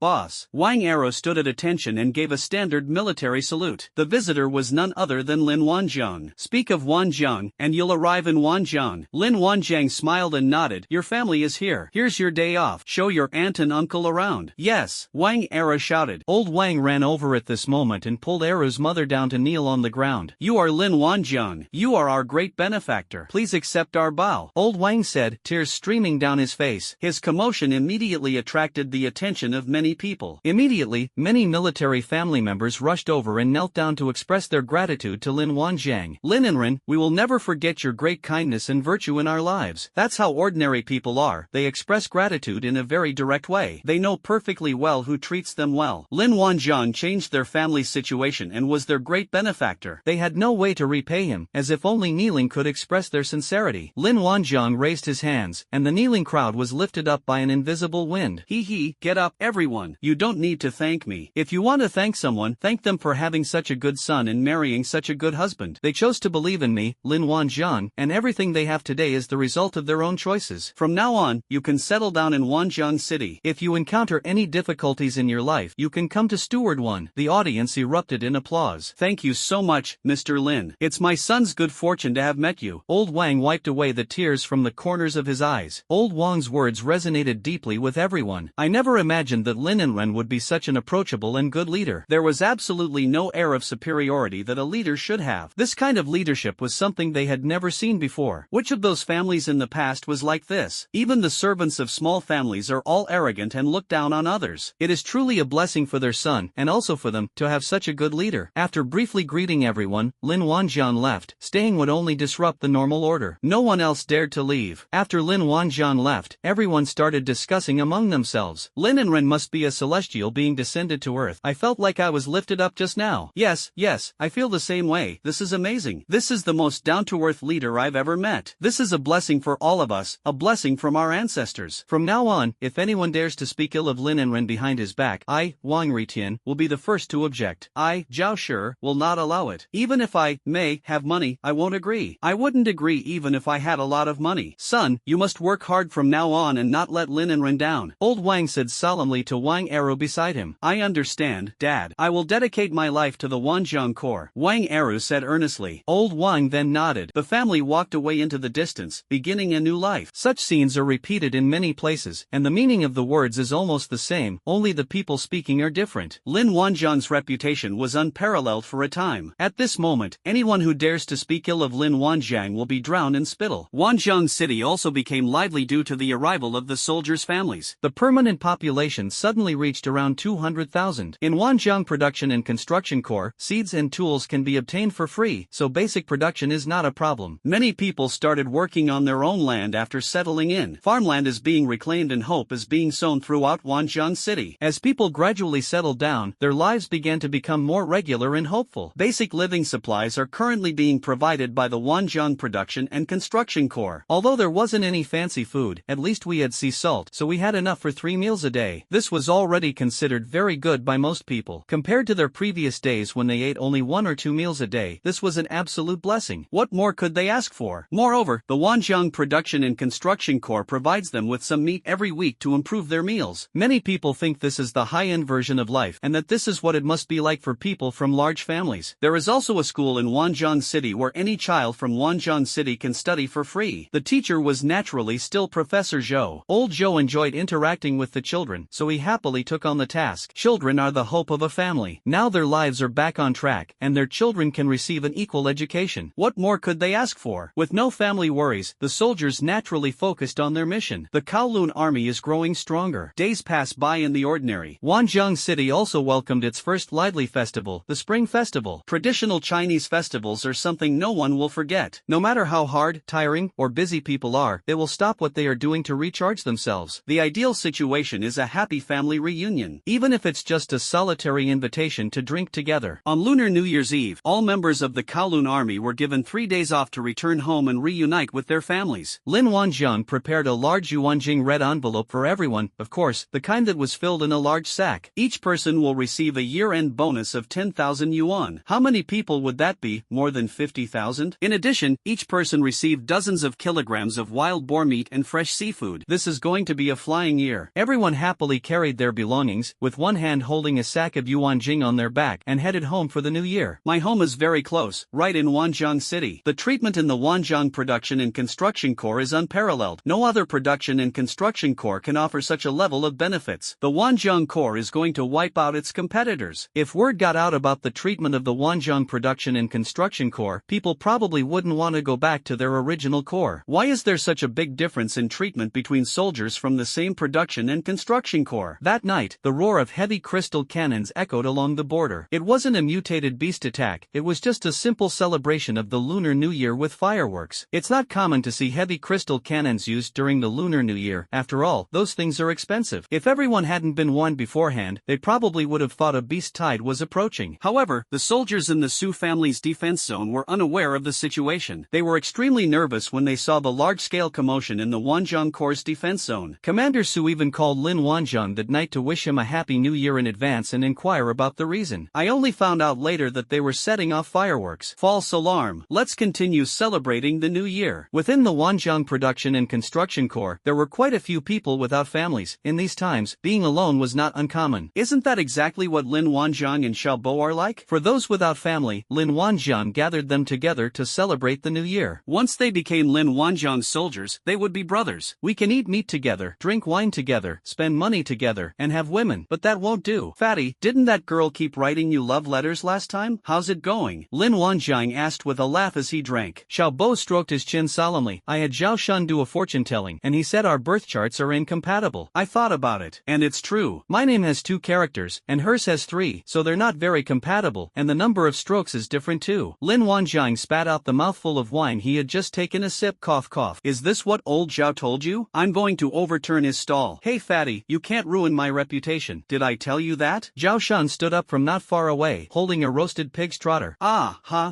Wang Eru stood at attention and gave a standard military salute. The visitor was none other than Lin Wanzhong. Speak of Wanzhong, and you'll arrive in Wanzhong. Lin Wanzhong smiled and nodded. Your family is here. Here's your day off. Show your aunt and uncle around. Yes, Wang Eru shouted. Old Wang ran over at this moment and pulled Eru's mother down to kneel on the ground. You are Lin Wanzhong. You are our great benefactor. Please accept our bow. Old Wang said, tears streaming down his face. His commotion immediately attracted the attention of many people. Immediately, many military family members rushed over and knelt down to express their gratitude to Lin Wanzhong. Lin and Rin, we will never forget your great kindness and virtue in our lives. That's how ordinary people are. They express gratitude in a very direct way. They know perfectly well who treats them well. Lin Wanzhong changed their family's situation and was their great benefactor. They had no way to repay him, as if only kneeling could express their sincerity. Lin Wanzhong raised his hands, and the kneeling crowd was lifted up by an invisible wind. Hee, get up, everyone. You don't need to thank me. If you want to thank someone, thank them for having such a good son and marrying such a good husband. They chose to believe in me, Lin Wanzhong, and everything they have today is the result of their own choices. From now on, you can settle down in Wanzhong City. If you encounter any difficulties in your life, you can come to Steward 1. The audience erupted in applause. Thank you so much, Mr. Lin. It's my son's good fortune to have met you. Old Wang wiped away the tears from the corners of his eyes. Old Wang's words resonated deeply with everyone. I never imagined that Lin and Ren would be such an approachable and good leader. There was absolutely no air of superiority that a leader should have. This kind of leadership was something they had never seen before. Which of those families in the past was like this? Even the servants of small families are all arrogant and look down on others. It is truly a blessing for their son, and also for them, to have such a good leader. After briefly greeting everyone, Lin Wanzhong left. Staying would only disrupt the normal order. No one else dared to leave. After Lin Wanzhong left, everyone started discussing among themselves. Lin and Ren must be a celestial being descended to earth. I felt like I was lifted up just now. Yes, I feel the same way. This is amazing. This is the most down-to-earth leader I've ever met. This is a blessing for all of us, a blessing from our ancestors. From now on, if anyone dares to speak ill of Lin and Ren behind his back, I, Wang Ritian, will be the first to object. I, Zhao Shi, will not allow it. Even if I may have money, I won't agree. I wouldn't agree even if I had a lot of money. Son, you must work hard from now on and not let Lin and Ren down. Old Wang said solemnly to Wang Eru beside him. I understand, Dad. I will dedicate my life to the Wanzhong Corps. Wang Eru said earnestly. Old Wang then nodded. The family walked away into the distance. distance, beginning a new life. Such scenes are repeated in many places, and the meaning of the words is almost the same, only the people speaking are different. Lin Wanjiang's reputation was unparalleled for a time. At this moment, anyone who dares to speak ill of Lin Wanjiang will be drowned in spittle. Wanjiang City also became lively due to the arrival of the soldiers' families. The permanent population suddenly reached around 200,000. In Wanjiang Production and Construction Corps, seeds and tools can be obtained for free, so basic production is not a problem. Many people started working on their own land after settling in. Farmland is being reclaimed and hope is being sown throughout Wanjiang City. As people gradually settled down, their lives began to become more regular and hopeful. Basic living supplies are currently being provided by the Wanjiang Production and Construction Corps. Although there wasn't any fancy food, at least we had sea salt, so we had enough for 3 meals a day. This was already considered very good by most people. Compared to their previous days when they ate only 1 or 2 meals a day, this was an absolute blessing. What more could they ask for? Moreover, the Wanjiang Production and Construction Corps provides them with some meat every week to improve their meals. Many people think this is the high-end version of life, and that this is what it must be like for people from large families. There is also a school in Wanjiang City where any child from Wanjiang City can study for free. The teacher was naturally still Professor Zhou. Old Zhou enjoyed interacting with the children, so he happily took on the task. Children are the hope of a family. Now their lives are back on track, and their children can receive an equal education. What more could they ask for? With no family worries, the soldiers naturally focused on their mission. The Kowloon army is growing stronger. Days pass by in the ordinary. Wanjiang City also welcomed its first lively festival, the Spring Festival. Traditional Chinese festivals are something no one will forget. No matter how hard, tiring, or busy people are, they will stop what they are doing to recharge themselves. The ideal situation is a happy family reunion, even if it's just a solitary invitation to drink together. On Lunar New Year's Eve, all members of the Kowloon army were given 3 days off to return home and reunite with their families. Lin Wanjiang prepared a large yuanjing red envelope for everyone, of course, the kind that was filled in a large sack. Each person will receive a year-end bonus of 10,000 yuan. How many people would that be? More than 50,000? In addition, each person received dozens of kilograms of wild boar meat and fresh seafood. This is going to be a flying year. Everyone happily carried their belongings, with one hand holding a sack of yuanjing on their back, and headed home for the new year. My home is very close, right in Wanjiang City. The treatment in the Wanjiang Production and Construction Corps is unparalleled. No other production and construction corps can offer such a level of benefits. The Wanjiang Corps is going to wipe out its competitors. If word got out about the treatment of the Wanjiang Production and Construction Corps, people probably wouldn't want to go back to their original corps. Why is there such a big difference in treatment between soldiers from the same production and construction corps? That night, the roar of heavy crystal cannons echoed along the border. It wasn't a mutated beast attack, it was just a simple celebration of the Lunar New Year with fireworks. It's not common to see heavy crystal cannons used during the Lunar New Year. After all, those things are expensive. If everyone hadn't been warned beforehand, they probably would have thought a beast tide was approaching. However, the soldiers in the Su family's defense zone were unaware of the situation. They were extremely nervous when they saw the large-scale commotion in the Wanjiang Corps' defense zone. Commander Su even called Lin Wanjiang that night to wish him a happy new year in advance and inquire about the reason. I only found out later that they were setting off fireworks. False alarm. Let's continue celebrating the new year. Within the Wanjiang Production and Construction Corps, there were quite a few people without families. In these times, being alone was not uncommon. Isn't that exactly what Lin Wanjiang and Xiaobo are like? For those without family, Lin Wanjiang gathered them together to celebrate the new year. Once they became Lin Wanjiang's soldiers, they would be brothers. We can eat meat together, drink wine together, spend money together, and have women. But that won't do. Fatty, didn't that girl keep writing you love letters last time? How's it going? Lin Wanjiang asked with a laugh as he drank. Xiaobo stroked his chin solemnly. I had Zhao Shun do a fortune telling, and he said our birth charts are incompatible. I thought about it. And it's true. My name has 2 characters, and hers has 3, so they're not very compatible, and the number of strokes is different too. Lin Wanjiang spat out the mouthful of wine he had just taken a sip. Cough cough. Is this what old Zhao told you? I'm going to overturn his stall. Hey fatty, you can't ruin my reputation. Did I tell you that? Zhao Shun stood up from not far away, holding a roasted pig's trotter.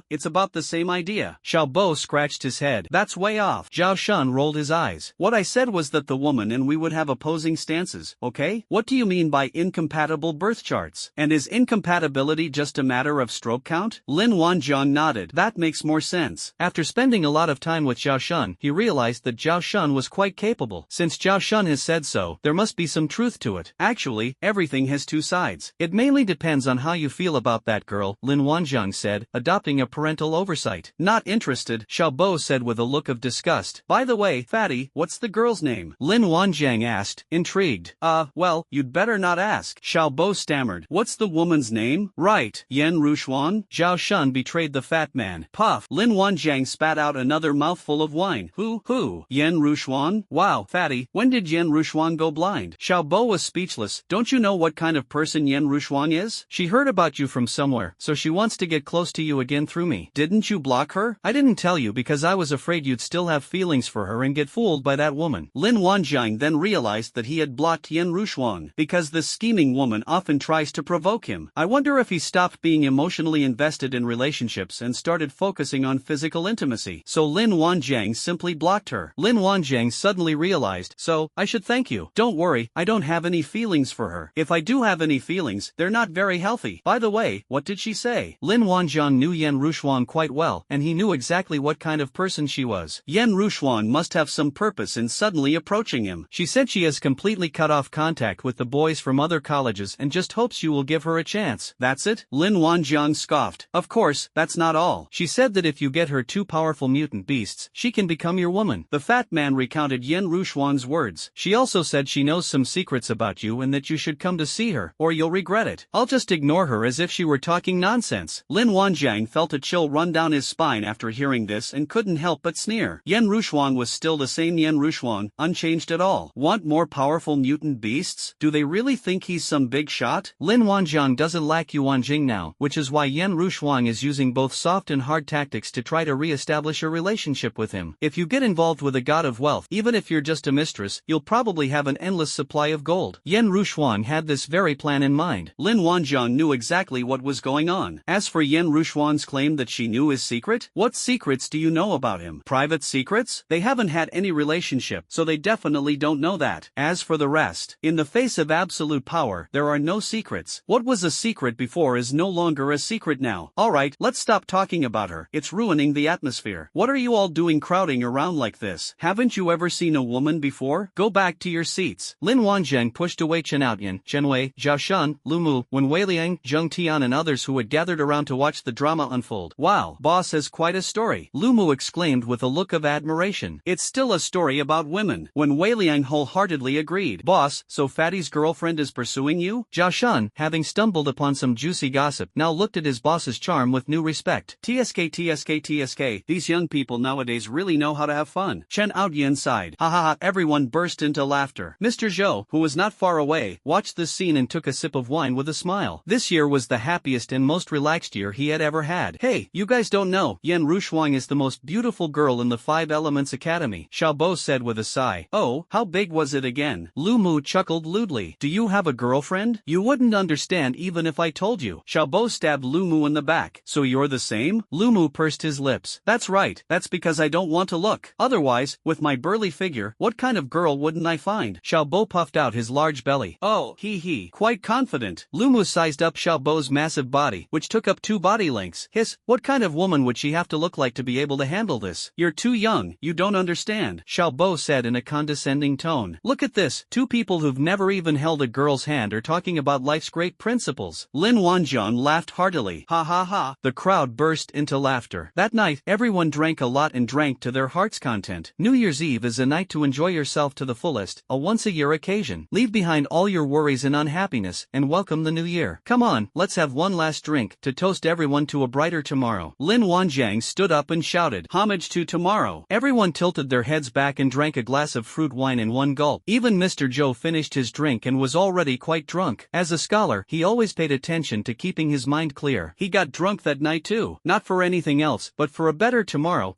It's about the same idea. Xiaobo scratched his head. That's way off. Zhao Shun rolled his eyes. What I said was that the woman and we would have opposing stances, okay? What do you mean by incompatible birth charts? And is incompatibility just a matter of stroke count? Lin Wanjiang nodded. That makes more sense. After spending a lot of time with Zhao Shun, he realized that Zhao Shun was quite capable. Since Zhao Shun has said so, there must be some truth to it. Actually, everything has 2 sides. It mainly depends on how you feel about that girl, Lin Wanjiang said, adopting a parental oversight. Not interested, Xiaobo said with a look of disgust. By the way, fatty, what's the girl's name? Lin Wanjiang asked, intrigued. Well, you'd better not ask. Xiaobo stammered. What's the woman's name? Right, Yan Rushuan? Zhao Shun betrayed the fat man. Puff. Lin Wanjiang spat out another mouthful of wine. Who? Yan Rushuan? Wow, fatty, when did Yan Rushuan go blind? Xiaobo was speechless. Don't you know what kind of person Yan Rushuan is? She heard about you from somewhere, so she wants to get close to you again through me. Didn't you block her? I didn't tell you because I was afraid you'd still have feelings for her and get fooled by that woman. Lin Wanjiang then realized that he had blocked Yan Rushuan because this scheming woman often tries to provoke him. I wonder if he stopped being emotionally invested in relationships and started focusing on physical intimacy. So Lin Wanjiang simply blocked her. Lin Wanjiang suddenly realized, so, I should thank you. Don't worry, I don't have any feelings for her. If I do have any feelings, they're not very healthy. By the way, what did she say? Lin Wanjiang knew Yan Rushuan quite well, and he knew exactly what kind of person she was. Yan Rushuan must have some purpose in suddenly approaching him. She said she has completely cut off contact with the boys from other colleges and just hopes you will give her a chance. That's it? Lin Wanjiang scoffed. Of course, that's not all. She said that if you get her 2 powerful mutant beasts, she can become your woman. The fat man recounted Yan Rushuan's words. She also said she knows some secrets about you and that you should come to see her, or you'll regret it. I'll just ignore her as if she were talking nonsense. Lin Wanjiang felt a chill run down his spine after hearing this and couldn't help but sneer. Yan Rushuan was still the same Yan Rushuan, unchanged at all. Want more powerful mutant beasts? Do they really think he's some big shot? Lin Wanjiang doesn't like Yuan Jing now, which is why Yan Rushuan is using both soft and hard tactics to try to re-establish a relationship with him. If you get involved with a god of wealth, even if you're just a mistress, you'll probably have an endless supply of gold. Yan Rushuan had this very plan in mind. Lin Wanjiang knew exactly what was going on. As for Yan Rushuan's claim that she knew his secret, what secrets do you know about him? Private secrets? They haven't had any relationship, so they definitely don't know that. As for the rest, in the face of absolute power, there are no secrets. What was a secret before is no longer a secret now. Alright, let's stop talking about her. It's ruining the atmosphere. What are you all doing crowding around like this? Haven't you ever seen a woman before? Go back to your seats. Lin Wanjiang pushed away Chen Outyan, Chen Wei, Zhao Shun, Lu Mu, Wen Weiliang, Zheng Tian and others who had gathered around to watch the drama unfold. Wow, boss has quite a story. Lu Mu exclaimed with a look of admiration. It's still a story about women. Wen Weiliang wholeheartedly agreed. Boss, so Fatty's girlfriend is pursuing you? Zhao Shun, having stumbled upon some juicy gossip, now looked at his boss's charm with new respect. TSK, these young people nowadays really know how to have fun. Chen Outyan sighed. Ha ha ha, everyone burst into laughter. Mr. Zhou, who was not far away, watched this scene and took a sip of wine with a smile. This year was the happiest and most relaxed year he had ever had. Hey, you guys don't know, Yan Rushuan is the most beautiful girl in the 5 Elements Academy, Xiaobo said with a sigh. Oh, how big was it again? Lu Mu chuckled lewdly. Do you have a girlfriend? You wouldn't understand even if I told you. Xiaobo stabbed Lu Mu in the back. So you're the same? Lu Mu pursed his lips. That's right, that's because I don't want to look. Otherwise, with my burly figure, what kind of girl wouldn't I find? Xiaobo puffed out his large belly. Oh, hee, quite confident. Lu Mu sized up Xiaobo's massive body, which took up 2 body lengths. Hiss, what kind of woman would she have to look like to be able to handle this? You're too young, you don't understand, Xiaobo said in a condescending tone. Look at this, 2 people who've never even held a girl's hand are talking about life's great principles. Lin Wanjiang laughed heartily. Ha ha ha. The crowd burst into laughter. That night, everyone drank a lot and drank to their heart's content. New Year's Eve is a night to enjoy yourself to the fullest, a once-a-year occasion. Leave behind all your worries and unhappiness, and welcome the new year. Come on, let's have one last drink, to toast everyone to a brighter tomorrow. Lin Wanjiang stood up and shouted, homage to tomorrow. Everyone tilted their heads back and drank a glass of fruit wine in one gulp. Even Mr. Zhou finished his drink and was already quite drunk. As a scholar, he always paid attention to keeping his mind clear. He got drunk that night too, not for anything else, but for a better tomorrow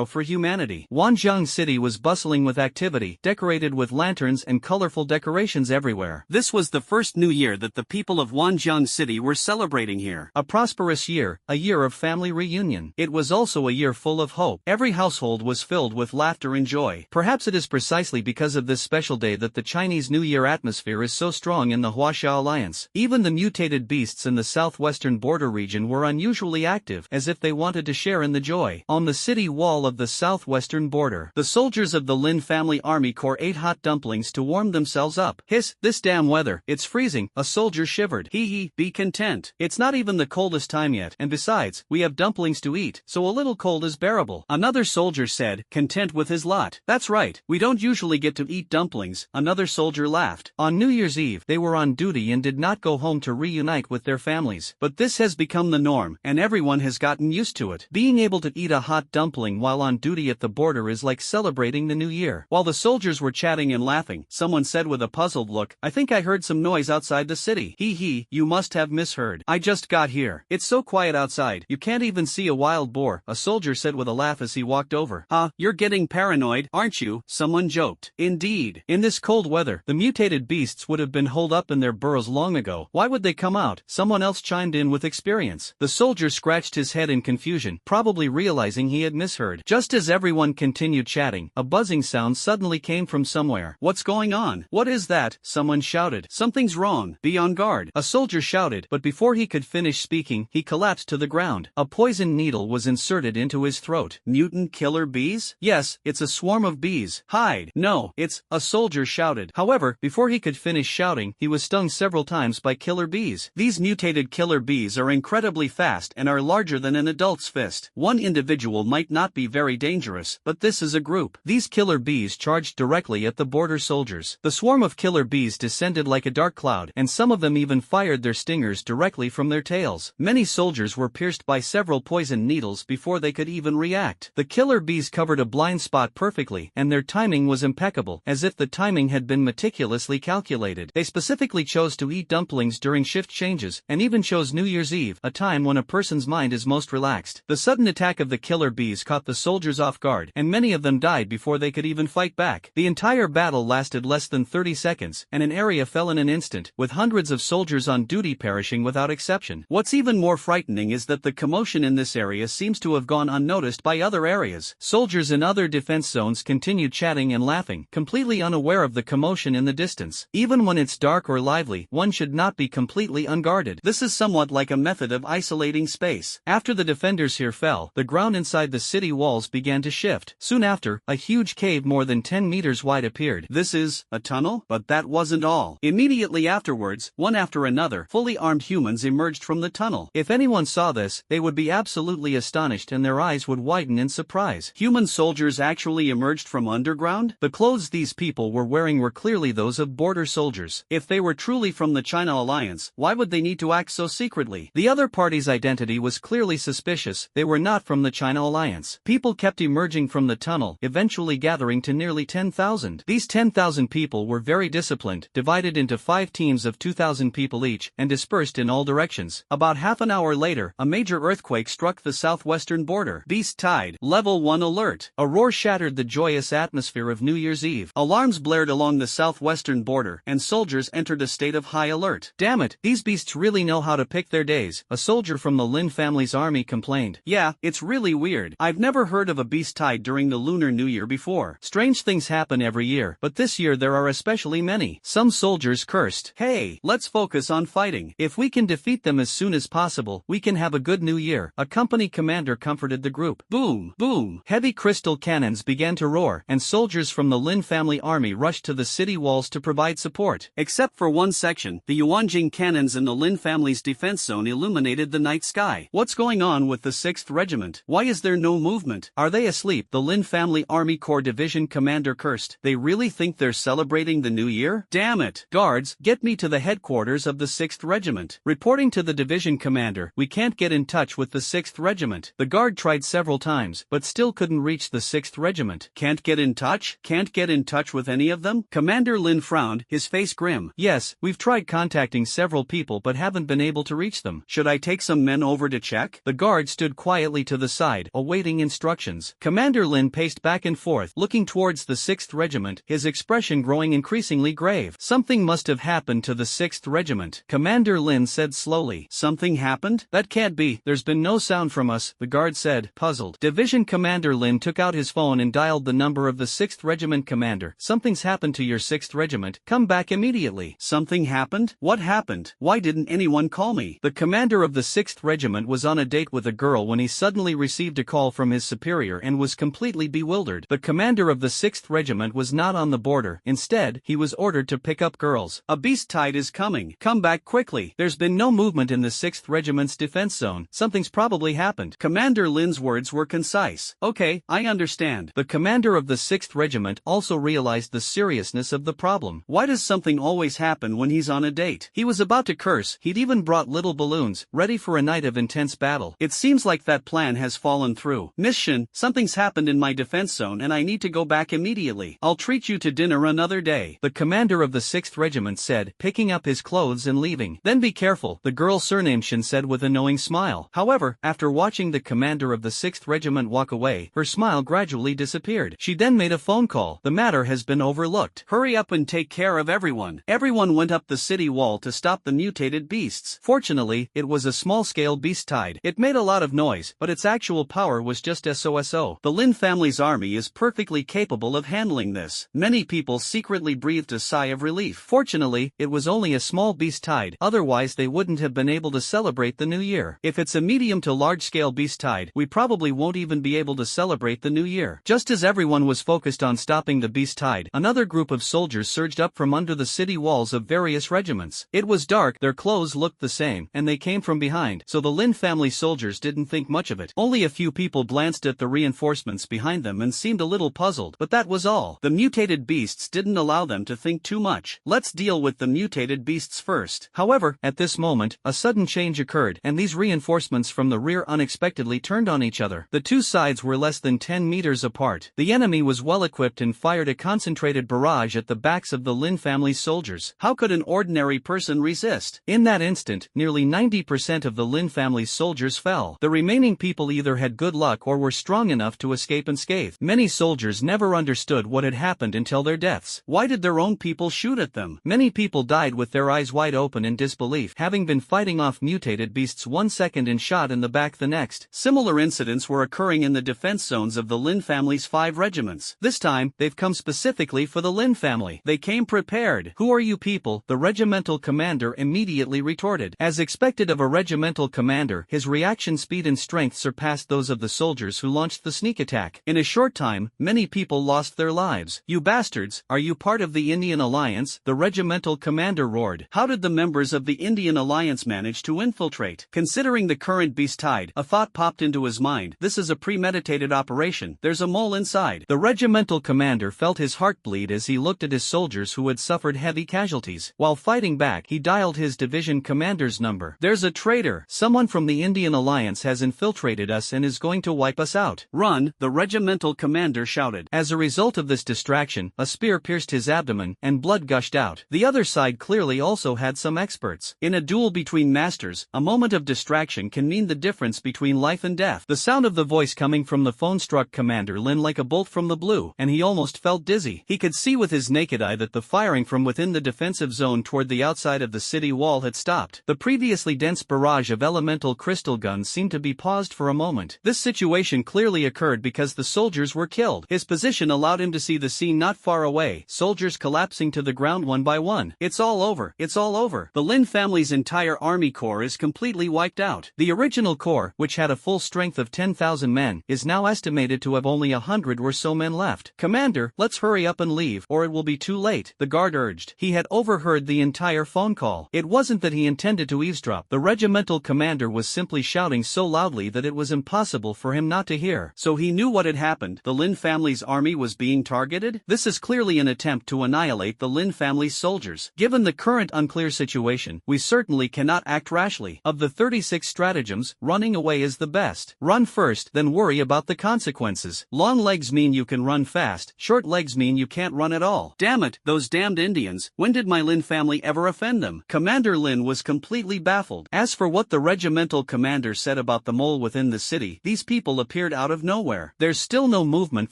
for humanity. Wanjiang City was bustling with activity, decorated with lanterns and colorful decorations everywhere. This was the first new year that the people of Wanjiang City were celebrating here. A prosperous year, a year of family reunion. It was also a year full of hope. Every household was filled with laughter and joy. Perhaps it is precisely because of this special day that the Chinese New Year atmosphere is so strong in the Huaxia Alliance. Even the mutated beasts in the southwestern border region were unusually active, as if they wanted to share in the joy. On the city wall of the southwestern border, the soldiers of the Lin family army Corps ate hot dumplings to warm themselves up. Hiss, this damn weather, it's freezing, a soldier shivered. Hee, be content. It's not even the coldest time yet, and besides, we have dumplings to eat, so a little cold is bearable. horrible," another soldier said, content with his lot. "That's right, we don't usually get to eat dumplings," another soldier laughed. On New Year's Eve, they were on duty and did not go home to reunite with their families. But this has become the norm, and everyone has gotten used to it. Being able to eat a hot dumpling while on duty at the border is like celebrating the new year. While the soldiers were chatting and laughing, someone said with a puzzled look, "I think I heard some noise outside the city." "Hee, you must have misheard. I just got here. It's so quiet outside, you can't even see a wild boar," a soldier said with a laugh as he walked over. You're getting paranoid, aren't you?" someone joked. Indeed. In this cold weather, the mutated beasts would have been holed up in their burrows long ago. Why would they come out? Someone else chimed in with experience. The soldier scratched his head in confusion, probably realizing he had misheard. Just as everyone continued chatting, a buzzing sound suddenly came from somewhere. "What's going on? What is that?" someone shouted. "Something's wrong. Be on guard," a soldier shouted, but before he could finish speaking, he collapsed to the ground. A poison needle was inserted into his throat. "Mutant killer bees?" "Yes, it's a swarm of bees. Hide." "No, it's," a soldier shouted. However, before he could finish shouting, he was stung several times by killer bees. These mutated killer bees are incredibly fast and are larger than an adult's fist. One individual might not be very dangerous, but this is a group. These killer bees charged directly at the border soldiers. The swarm of killer bees descended like a dark cloud, and some of them even fired their stingers directly from their tails. Many soldiers were pierced by several poison needles before they could even react. The killer bees covered a blind spot perfectly, and their timing was impeccable, as if the timing had been meticulously calculated. They specifically chose to eat dumplings during shift changes, and even chose New Year's Eve, a time when a person's mind is most relaxed. The sudden attack of the killer bees caught the soldiers off guard, and many of them died before they could even fight back. The entire battle lasted less than 30 seconds, and an area fell in an instant, with hundreds of soldiers on duty perishing without exception. What's even more frightening is that the commotion in this area seems to have gone unnoticed by other areas. Soldiers in other defense zones continued chatting and laughing, completely unaware of the commotion in the distance. Even when it's dark or lively, one should not be completely unguarded. This is somewhat like a method of isolating space. After the defenders here fell, the ground inside the city walls began to shift. Soon after, a huge cave more than 10 meters wide appeared. This is a tunnel? But that wasn't all. Immediately afterwards, one after another, fully armed humans emerged from the tunnel. If anyone saw this, they would be absolutely astonished and their eyes would widen in surprise. Human soldiers actually emerged from underground? The clothes these people were wearing were clearly those of border soldiers. If they were truly from the China Alliance, why would they need to act so secretly? The other party's identity was clearly suspicious. They were not from the China Alliance. People kept emerging from the tunnel, eventually gathering to nearly 10,000. These 10,000 people were very disciplined, divided into 5 teams of 2,000 people each, and dispersed in all directions. About half an hour later, a major earthquake struck the southwestern border. Beast Tide, Level 1 alert. A roar shattered the joyous atmosphere of New Year's Eve. Alarms blared along the southwestern border, and soldiers entered a state of high alert. "Damn it, these beasts really know how to pick their days," a soldier from the Lin family's army complained. "Yeah, it's really weird. I've never heard of a beast tide during the Lunar New Year before. Strange things happen every year, but this year there are especially many." Some soldiers cursed. "Hey, let's focus on fighting. If we can defeat them as soon as possible, we can have a good new year," a company commander comforted the group. Boom, boom. Heavy crystal cannons began to roar, and soldiers from the Lin family army rushed to the city walls to provide support. Except for one section, the Yuanjing cannons in the Lin family's defense zone illuminated the night sky. "What's going on with the 6th Regiment? Why is there no movement? Are they asleep?" the Lin family Army Corps Division commander cursed. "They really think they're celebrating the new year? Damn it! Guards, get me to the headquarters of the 6th Regiment." Reporting to the division commander, "We can't get in touch with the 6th Regiment." The guard tried several times, but still couldn't reach the 6th Regiment. "Can't get in touch? Can't get in touch with any of them?" Commander Lin frowned, his face grim. "Yes, we've tried contacting several people but haven't been able to reach them." "Should I take some men over to check?" The guard stood quietly to the side, awaiting instructions. Commander Lin paced back and forth, looking towards the 6th Regiment, his expression growing increasingly grave. "Something must have happened to the 6th Regiment," Commander Lin said slowly. "Something happened? That can't be. There's been no sound from us," the guard said, puzzled. Division Commander Lin took out his phone and dialed the number of the 6th Regiment commander. "Something's happened to your 6th Regiment. Come back immediately." "Something happened? What happened? Why didn't anyone call me?" The commander of the 6th Regiment was on a date with a girl when he suddenly received a call from his superior and was completely bewildered. The commander of the 6th Regiment was not on the border. Instead, he was ordered to pick up girls. "A beast tide is coming. Come back quickly." There's been no movement in the 6th Regiment's defense zone. Something's probably happened. Commander Lin's words were concise. Okay, I understand. The commander of the 6th Regiment also realized the seriousness of the problem. Why does something always happen when he's on a date? He was about to curse. He'd even brought little balloons, ready for a night of intense battle. It seems like that plan has fallen through. Miss Shin, something's happened in my defense zone and I need to go back immediately. I'll treat you to dinner another day, the commander of the 6th Regiment said, picking up his clothes and leaving. Then be careful, the girl surnamed Shin said with a knowing smile. However, after watching the commander of the 6th Regiment walk away, her smile gradually disappeared. She then made a phone call. The matter has been overlooked. Hurry up and take care of everyone. Everyone went up the city wall to stop the mutated beasts. Fortunately, it was a small-scale beast tide. It made a lot of noise, but its actual power was just SOSO. The Lin family's army is perfectly capable of handling this. Many people secretly breathed a sigh of relief. Fortunately, it was only a small beast tide, otherwise they wouldn't have been able to celebrate the new year. If it's a medium to large-scale beast tide, we probably won't even be able to celebrate the new year. Just as everyone was focused on stopping the beast tide, another group of soldiers surged up from under the city walls of various regiments. It was dark, their clothes looked the same, and they came from behind, so the Lin family soldiers didn't think much of it. Only a few people glanced at the reinforcements behind them and seemed a little puzzled, but that was all. The mutated beasts didn't allow them to think too much. Let's deal with the mutated beasts first. However, at this moment, a sudden change occurred, and these reinforcements from the rear unexpectedly turned on each other. The two sides were less than 10 meters apart. The enemy was well equipped and fired a concentrated barrage at the backs of the Lin family's soldiers. How could an ordinary person resist? In that instant, nearly 90% of the Lin family's soldiers fell. The remaining people either had good luck or were strong enough to escape unscathed. Many soldiers never understood what had happened until their deaths. Why did their own people shoot at them? Many people died with their eyes wide open in disbelief, having been fighting off mutated beasts one second and shot in the back the next. Similar incidents were occurring in the defense zones of the Lin family's 5 regiments. This time, they've come specifically for the Lin family. They came prepared. Who are you people? The regimental commander immediately retorted. As expected of a regimental commander, his reaction speed and strength surpassed those of the soldiers who launched the sneak attack. In a short time, many people lost their lives. You bastards, are you part of the Indian Alliance? The regimental commander roared. How did the members of the Indian Alliance manage to infiltrate? Considering the current beast tide, a thought popped into his mind. This is a premeditated operation. There's a mole inside. The regimental commander felt his heart bleed as he looked at his soldiers who had suffered heavy casualties. While fighting back, he dialed his division commander's number. There's a traitor. Someone from the Indian Alliance has infiltrated us and is going to wipe us out. Run, the regimental commander shouted. As a result of this distraction, a spear pierced his abdomen, and blood gushed out. The other side clearly also had some experts. In a duel between masters, a moment of distraction can mean the difference between life and death. The sound of the voice coming from the phone struck Commander Lin like a bolt from the blue, and he almost felt dizzy. He could see with his naked eye that the firing from within the defensive zone toward the outside of the city wall had stopped. The previously dense barrage of elemental crystal guns seemed to be paused for a moment. This situation clearly occurred because the soldiers were killed. His position allowed him to see the scene not far away, soldiers collapsing to the ground one by one. It's all over. It's all over. The Lin family's entire army corps is completely wiped out. The original corps, which had a full strength of 10,000 men, is now estimated to have only 100 or so men left. Commander, let's hurry up and leave, or it will be too late, the guard urged. He had overheard the entire phone call. It wasn't that he intended to eavesdrop. The regimental commander was simply shouting so loudly that it was impossible for him not to hear. So he knew what had happened. The Lin family's army was being targeted? This is clearly an attempt to annihilate the Lin family's soldiers. Given the current unclear situation, we certainly cannot act rashly. Of the 36 stratagems, running away is the best. Run first, then worry about the consequences. Long legs mean you can run fast, short legs mean you can't run at all. Damn it, those damned Indians, when did my Lin family ever offend them? Commander Lin was completely baffled. As for what the regimental commander said about the mole within the city, these people appeared out of nowhere. There's still no movement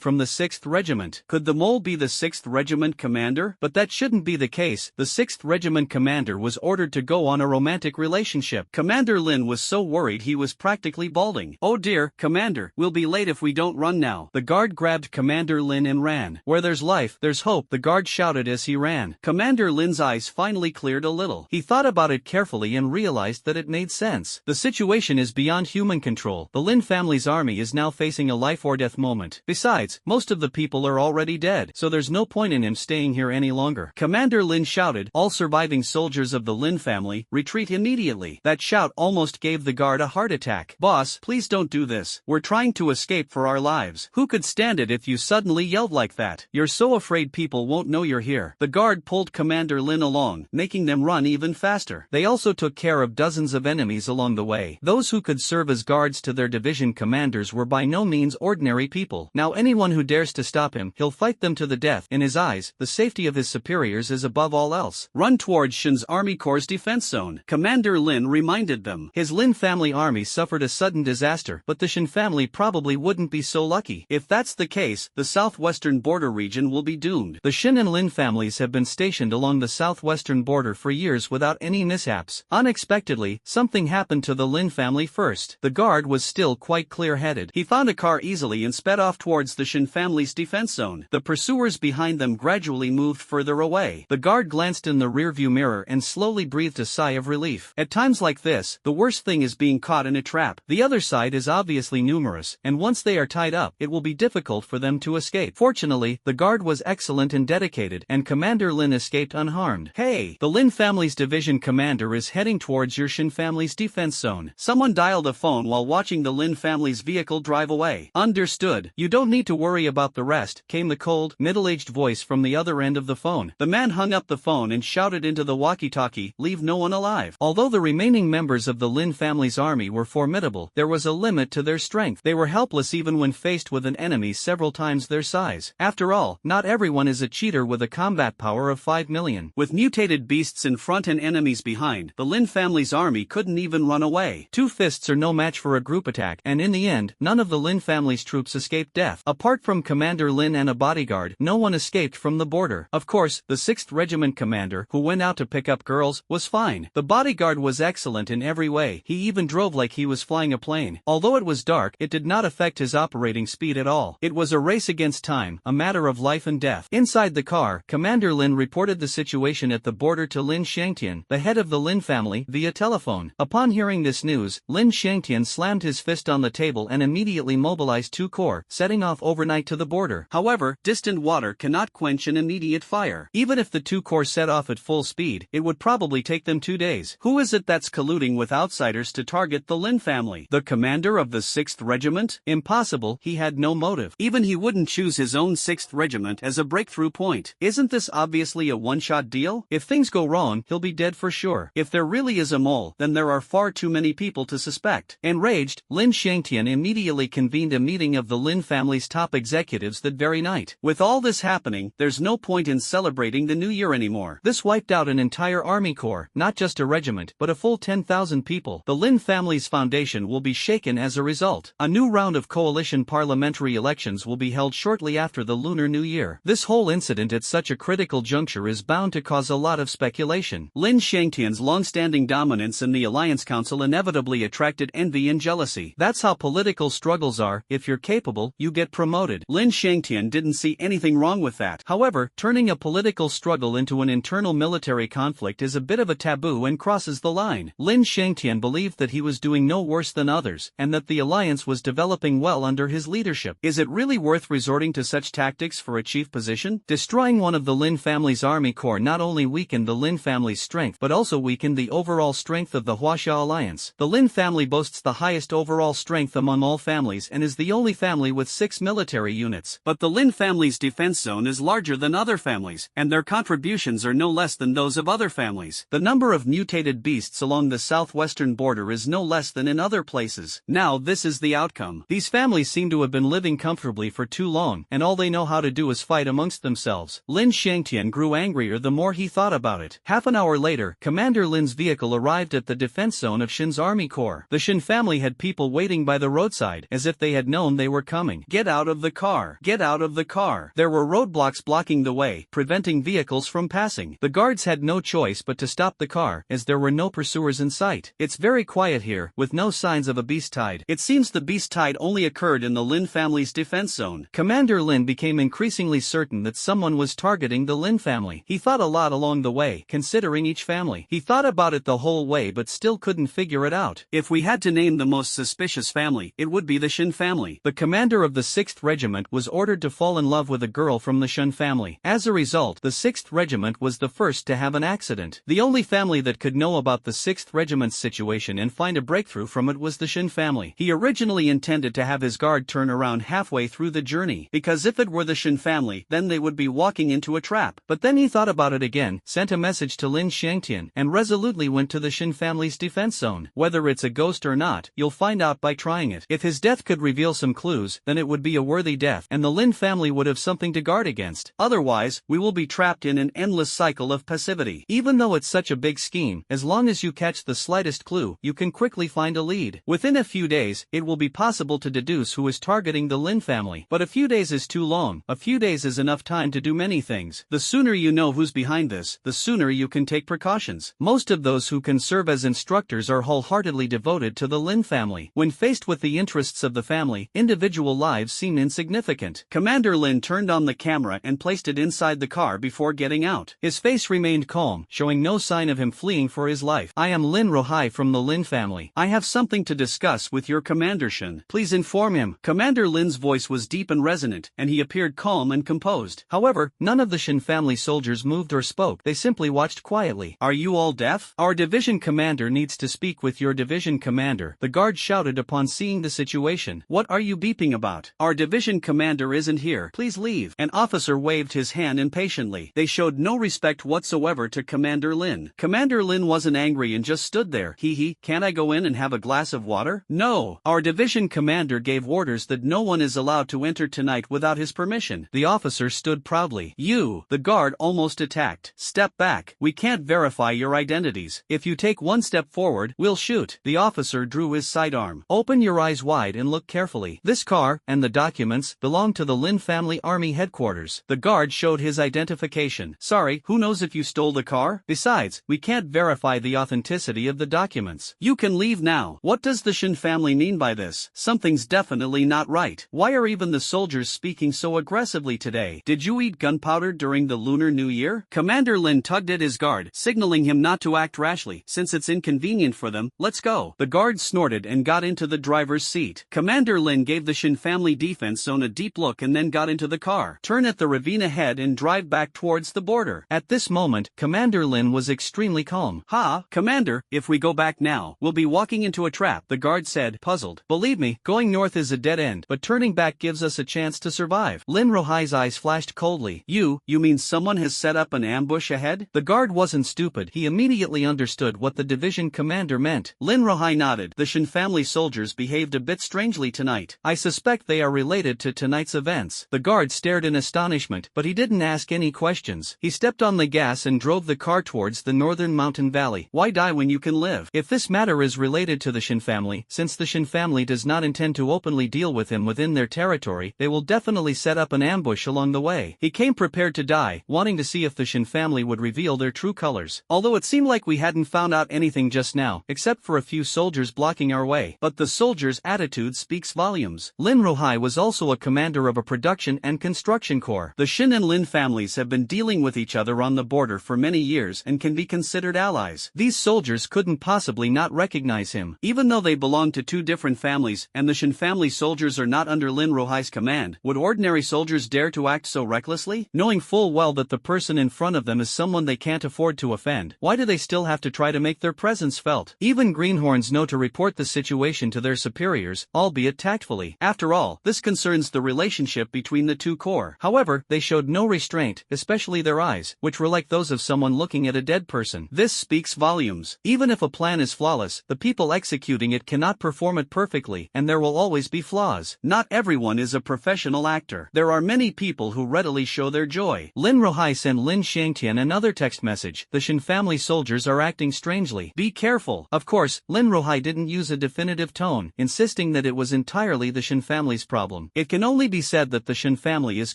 from the 6th Regiment. Could the mole be the 6th Regiment commander? But that shouldn't be the case. The 6th Regiment commander was ordered to go on a romantic relationship. Commander Lin was so worried he was practically balding. Oh dear, Commander, we'll be late if we don't run now. The guard grabbed Commander Lin and ran. Where there's life, there's hope, the guard shouted as he ran. Commander Lin's eyes finally cleared a little. He thought about it carefully and realized that it made sense. The situation is beyond human control. The Lin family's army is now facing a life or death moment. Besides, most of the people are already dead, so there's no point in him staying here any longer. Commander Lin shouted, all surviving soldiers of the Lin family, retreat immediately. That shout almost gave the guard a heart attack. Boss, please don't do this. us. We're trying to escape for our lives. Who could stand it if you suddenly yelled like that? You're so afraid people won't know you're here. The guard pulled Commander Lin along, making them run even faster. They also took care of dozens of enemies along the way. Those who could serve as guards to their division commanders were by no means ordinary people. Now anyone who dares to stop him, he'll fight them to the death. In his eyes, the safety of his superiors is above all else. Run towards Shin's Army Corps' defense zone, Commander Lin reminded them. His Lin family army suffered a sudden disaster, but the Shin family probably wouldn't be so lucky. If that's the case, the southwestern border region will be doomed. The Shin and Lin families have been stationed along the southwestern border for years without any mishaps. Unexpectedly, something happened to the Lin family first. The guard was still quite clear-headed. He found a car easily and sped off towards the Shin family's defense zone. The pursuers behind them gradually moved further away. The guard glanced in the rearview mirror and slowly breathed a sigh of relief. At times like this, the worst thing is being caught in a trap. The other side is obviously numerous, and once they are tied up, it will be difficult for them to escape. Fortunately, the guard was excellent and dedicated, and Commander Lin escaped unharmed. Hey, the Lin family's division commander is heading towards your Shin family's defense zone. Someone dialed a phone while watching the Lin family's vehicle drive away. Understood. You don't need to worry about the rest, came the cold, middle-aged voice from the other end of the phone. The man hung up the phone and shouted into the walkie-talkie, "Leave no one alive." Although the remaining members of the Lin family's army were formidable, there was a limit to their strength. They were helpless even when faced with an enemy several times their size. After all, not everyone is a cheater with a combat power of 5 million. With mutated beasts in front and enemies behind, the Lin family's army couldn't even run away. Two fists are no match for a group attack, and in the end, none of the Lin family's troops escaped death. Apart from Commander Lin and a bodyguard, no one escaped from the border. Of course, the 6th Regiment commander, who went out to pick up girls, was fine. The bodyguard was excellent in every way. He even drove like he was flying a plane. Although it was dark, it did not affect his operating speed at all. It was a race against time, a matter of life and death. Inside the car, Commander Lin reported the situation at the border to Lin Shangtian, the head of the Lin family, via telephone. Upon hearing this news, Lin Shangtian slammed his fist on the table and immediately mobilized 2 corps, setting off overnight to the border. However, distant water cannot quench an immediate fire. Even if the 2 corps set off at full speed, it would probably take them 2 days. Who is it that's colluding with outsiders to target the Lin family? The commander of the 6th Regiment? Impossible, he had no motive. Even he wouldn't choose his own 6th Regiment as a breakthrough point. Isn't this obviously a one-shot deal? If things go wrong, he'll be dead for sure. If there really is a mole, then there are far too many people to suspect. Enraged, Lin Shangtian immediately convened a meeting of the Lin family's top executives that very night. With all this happening, there's no point in celebrating the new year anymore. This wiped out an entire army corps, not just a regiment, but a full 10,000 people. The Lin family's foundation will be shaken as a result. A new round of coalition parliamentary elections will be held shortly after the Lunar New Year. This whole incident at such a critical juncture is bound to cause a lot of speculation. Lin Shangtian's long-standing dominance in the Alliance Council inevitably attracted envy and jealousy. That's how political struggles are. If you're capable, you get promoted. Lin Shangtian didn't see anything wrong with that. However, turning a political struggle into an internal military conflict is a bit of a taboo and crosses the line. Lin Shangtian believed that he was doing no worse than others, and that the alliance was developing well under his leadership. Is it really worth resorting to such tactics for a chief position? Destroying one of the Lin family's army corps not only weakened the Lin family's strength but also weakened the overall strength of the Huaxia alliance. The Lin family boasts the highest overall strength among all families and is the only family with 6 military units. But the Lin family's defense zone is larger than other families, and their contributions are no less than those of other families. The number of mutated beasts along the southwestern border is no less than in other places. Now this is the outcome. These families seem to have been living comfortably for too long, and all they know how to do is fight amongst themselves. Lin Shangtian grew angrier the more he thought about it. Half an hour later, Commander Lin's vehicle arrived at the defense zone of Shin's army corps. The Shin family had people waiting by the roadside, as if they had known they were coming. "Get out of the car! Get out of the car!" There were roadblocks blocking the way, preventing vehicles from passing. The guards had no choice but to stop the car, as there were no pursuers in sight. It's very quiet here, with no signs of a beast tide. It seems the beast tide only occurred in the Lin family's defense zone. Commander Lin became increasingly certain that someone was targeting the Lin family. He thought a lot along the way, considering each family. He thought about it the whole way but still couldn't figure it out. If we had to name the most suspicious family, it would be the Shin family. The commander of the 6th Regiment was ordered to fall in love with a girl from the Shin family. As a result, the 6th Regiment was the first to have an accident. The only family that could know about the 6th Regiment's situation and find a breakthrough from it was the Shin family. He originally intended to have his guard turn around halfway through the journey, because if it were the Shin family, then they would be walking into a trap. But then he thought about it again, sent a message to Lin Shangtian, and resolutely went to the Shin family's defense zone. Whether it's a ghost or not, you'll find out by trying it. If his death could reveal some clues, then it would be a worthy death, and the Lin family would have something to guard against. Otherwise, we will be trapped in an endless cycle of passivity. Even though it's such a big scheme, as long as you catch the slightest clue, you can quickly find a lead. Within a few days, it will be possible to deduce who is targeting the Lin family. But a few days is too long. A few days is enough time to do many things. The sooner you know who's behind this, the sooner you can take precautions. Most of those who can serve as instructors are wholeheartedly devoted to the Lin family. When faced with the interests of the family, individual lives seem insignificant. Commander Lin turned on the camera and placed it inside the car before getting out. His face remained calm, showing no sign of him fleeing for his life. I am Lin Rohai from the Lin family. I have something to discuss with your Commander Shin. Please inform him. Commander Lin's voice was deep and resonant, and he appeared calm and composed. However, none of the Shin family soldiers moved or spoke. They simply watched quietly. Are you all deaf? Our division commander needs to speak with your division commander, the guard shouted upon seeing the situation. What are you beeping about? Our division commander isn't here. Please leave. An officer waved his hand impatiently. They showed no respect whatsoever to Commander Lin. Commander Lin wasn't angry and just stood there. Can't I go in and have a glass of water? No. Our division commander gave orders that no one is allowed to enter tonight without his permission. The officer stood proudly. You, the guard almost attacked. Step back. We can't verify your identities. If you take one step forward, we'll shoot. The officer drew his sidearm. Open your eyes wide and look carefully. This car, and the documents, belong to the Lin family army headquarters. The guard showed his identification. Sorry, who knows if you stole the car? Besides, we can't verify the authenticity of the documents. You can leave now. What does the Shin family mean by this? Something's definitely not right. Why are even the soldiers speaking so aggressively today? Did you eat gunpowder during the Lunar New Year? Commander Lin tugged at his guard, signaling him not to act rashly. Since it's inconvenient for them, let's go. The guard snorted and got into the driver's seat. Commander Lin gave the Shin family defense zone a deep look and then got into the car. Turn at the ravine ahead and drive back towards the border. At this moment, Commander Lin was extremely calm. Commander, if we go back now, we'll be walking into a trap, the guard said, puzzled. Believe me, going north is a dead end, but turning back gives us a chance to survive. Lin Rohai's eyes flashed coldly. You mean someone has set up an ambush ahead? The guard wasn't stupid. He immediately understood what the division commander meant. Lin Rohai nodded. The Shin family soldiers behaved a bit strangely tonight. I suspect they are related to tonight's events. The guard stared in astonishment, but he didn't ask any questions. He stepped on the gas and drove the car towards the northern mountain valley. Why die when you can live? If this matter is related to the Shin family, since the Shin family does not intend to openly deal with him within their territory, they will definitely set up an ambush along the way. He came prepared to die, wanting to see if the Shin family would reveal their true colors. Although it seemed like we hadn't found out anything just now, except for a few soldiers blocking our way. But the soldiers' attitude speaks volumes. Lin Rohai was also a commander of a production and construction corps. The Shin and Lin families have been dealing with each other on the border for many years and can be considered allies. These soldiers couldn't possibly not recognize him. Even though they belong to two different families, and the Shin family soldiers are not under Lin Rohai's command, would ordinary soldiers dare to act so recklessly? Knowing full well that the person in front of them is someone they can't afford to offend, why do they still have to try to make their presence felt? Even greenhorns know to report the situation to their superiors, albeit tactfully. After all, this concerns the relationship between the two corps. However, they showed no restraint, especially their eyes, which were like those of someone looking at a dead person. This speaks volumes. Even if a plan is flawless, the people executing it cannot perform it perfectly, and there will always be flaws. Not everyone is a professional actor. There are many people who readily show their joy. Lin Rohai sent Lin Shangtian another text message. The Shin family soldiers are acting strangely. Be careful. Of course, Lin Rohai didn't use a definitive tone, insisting that it was entirely the Shin family's problem. It can only be said that the Shin family is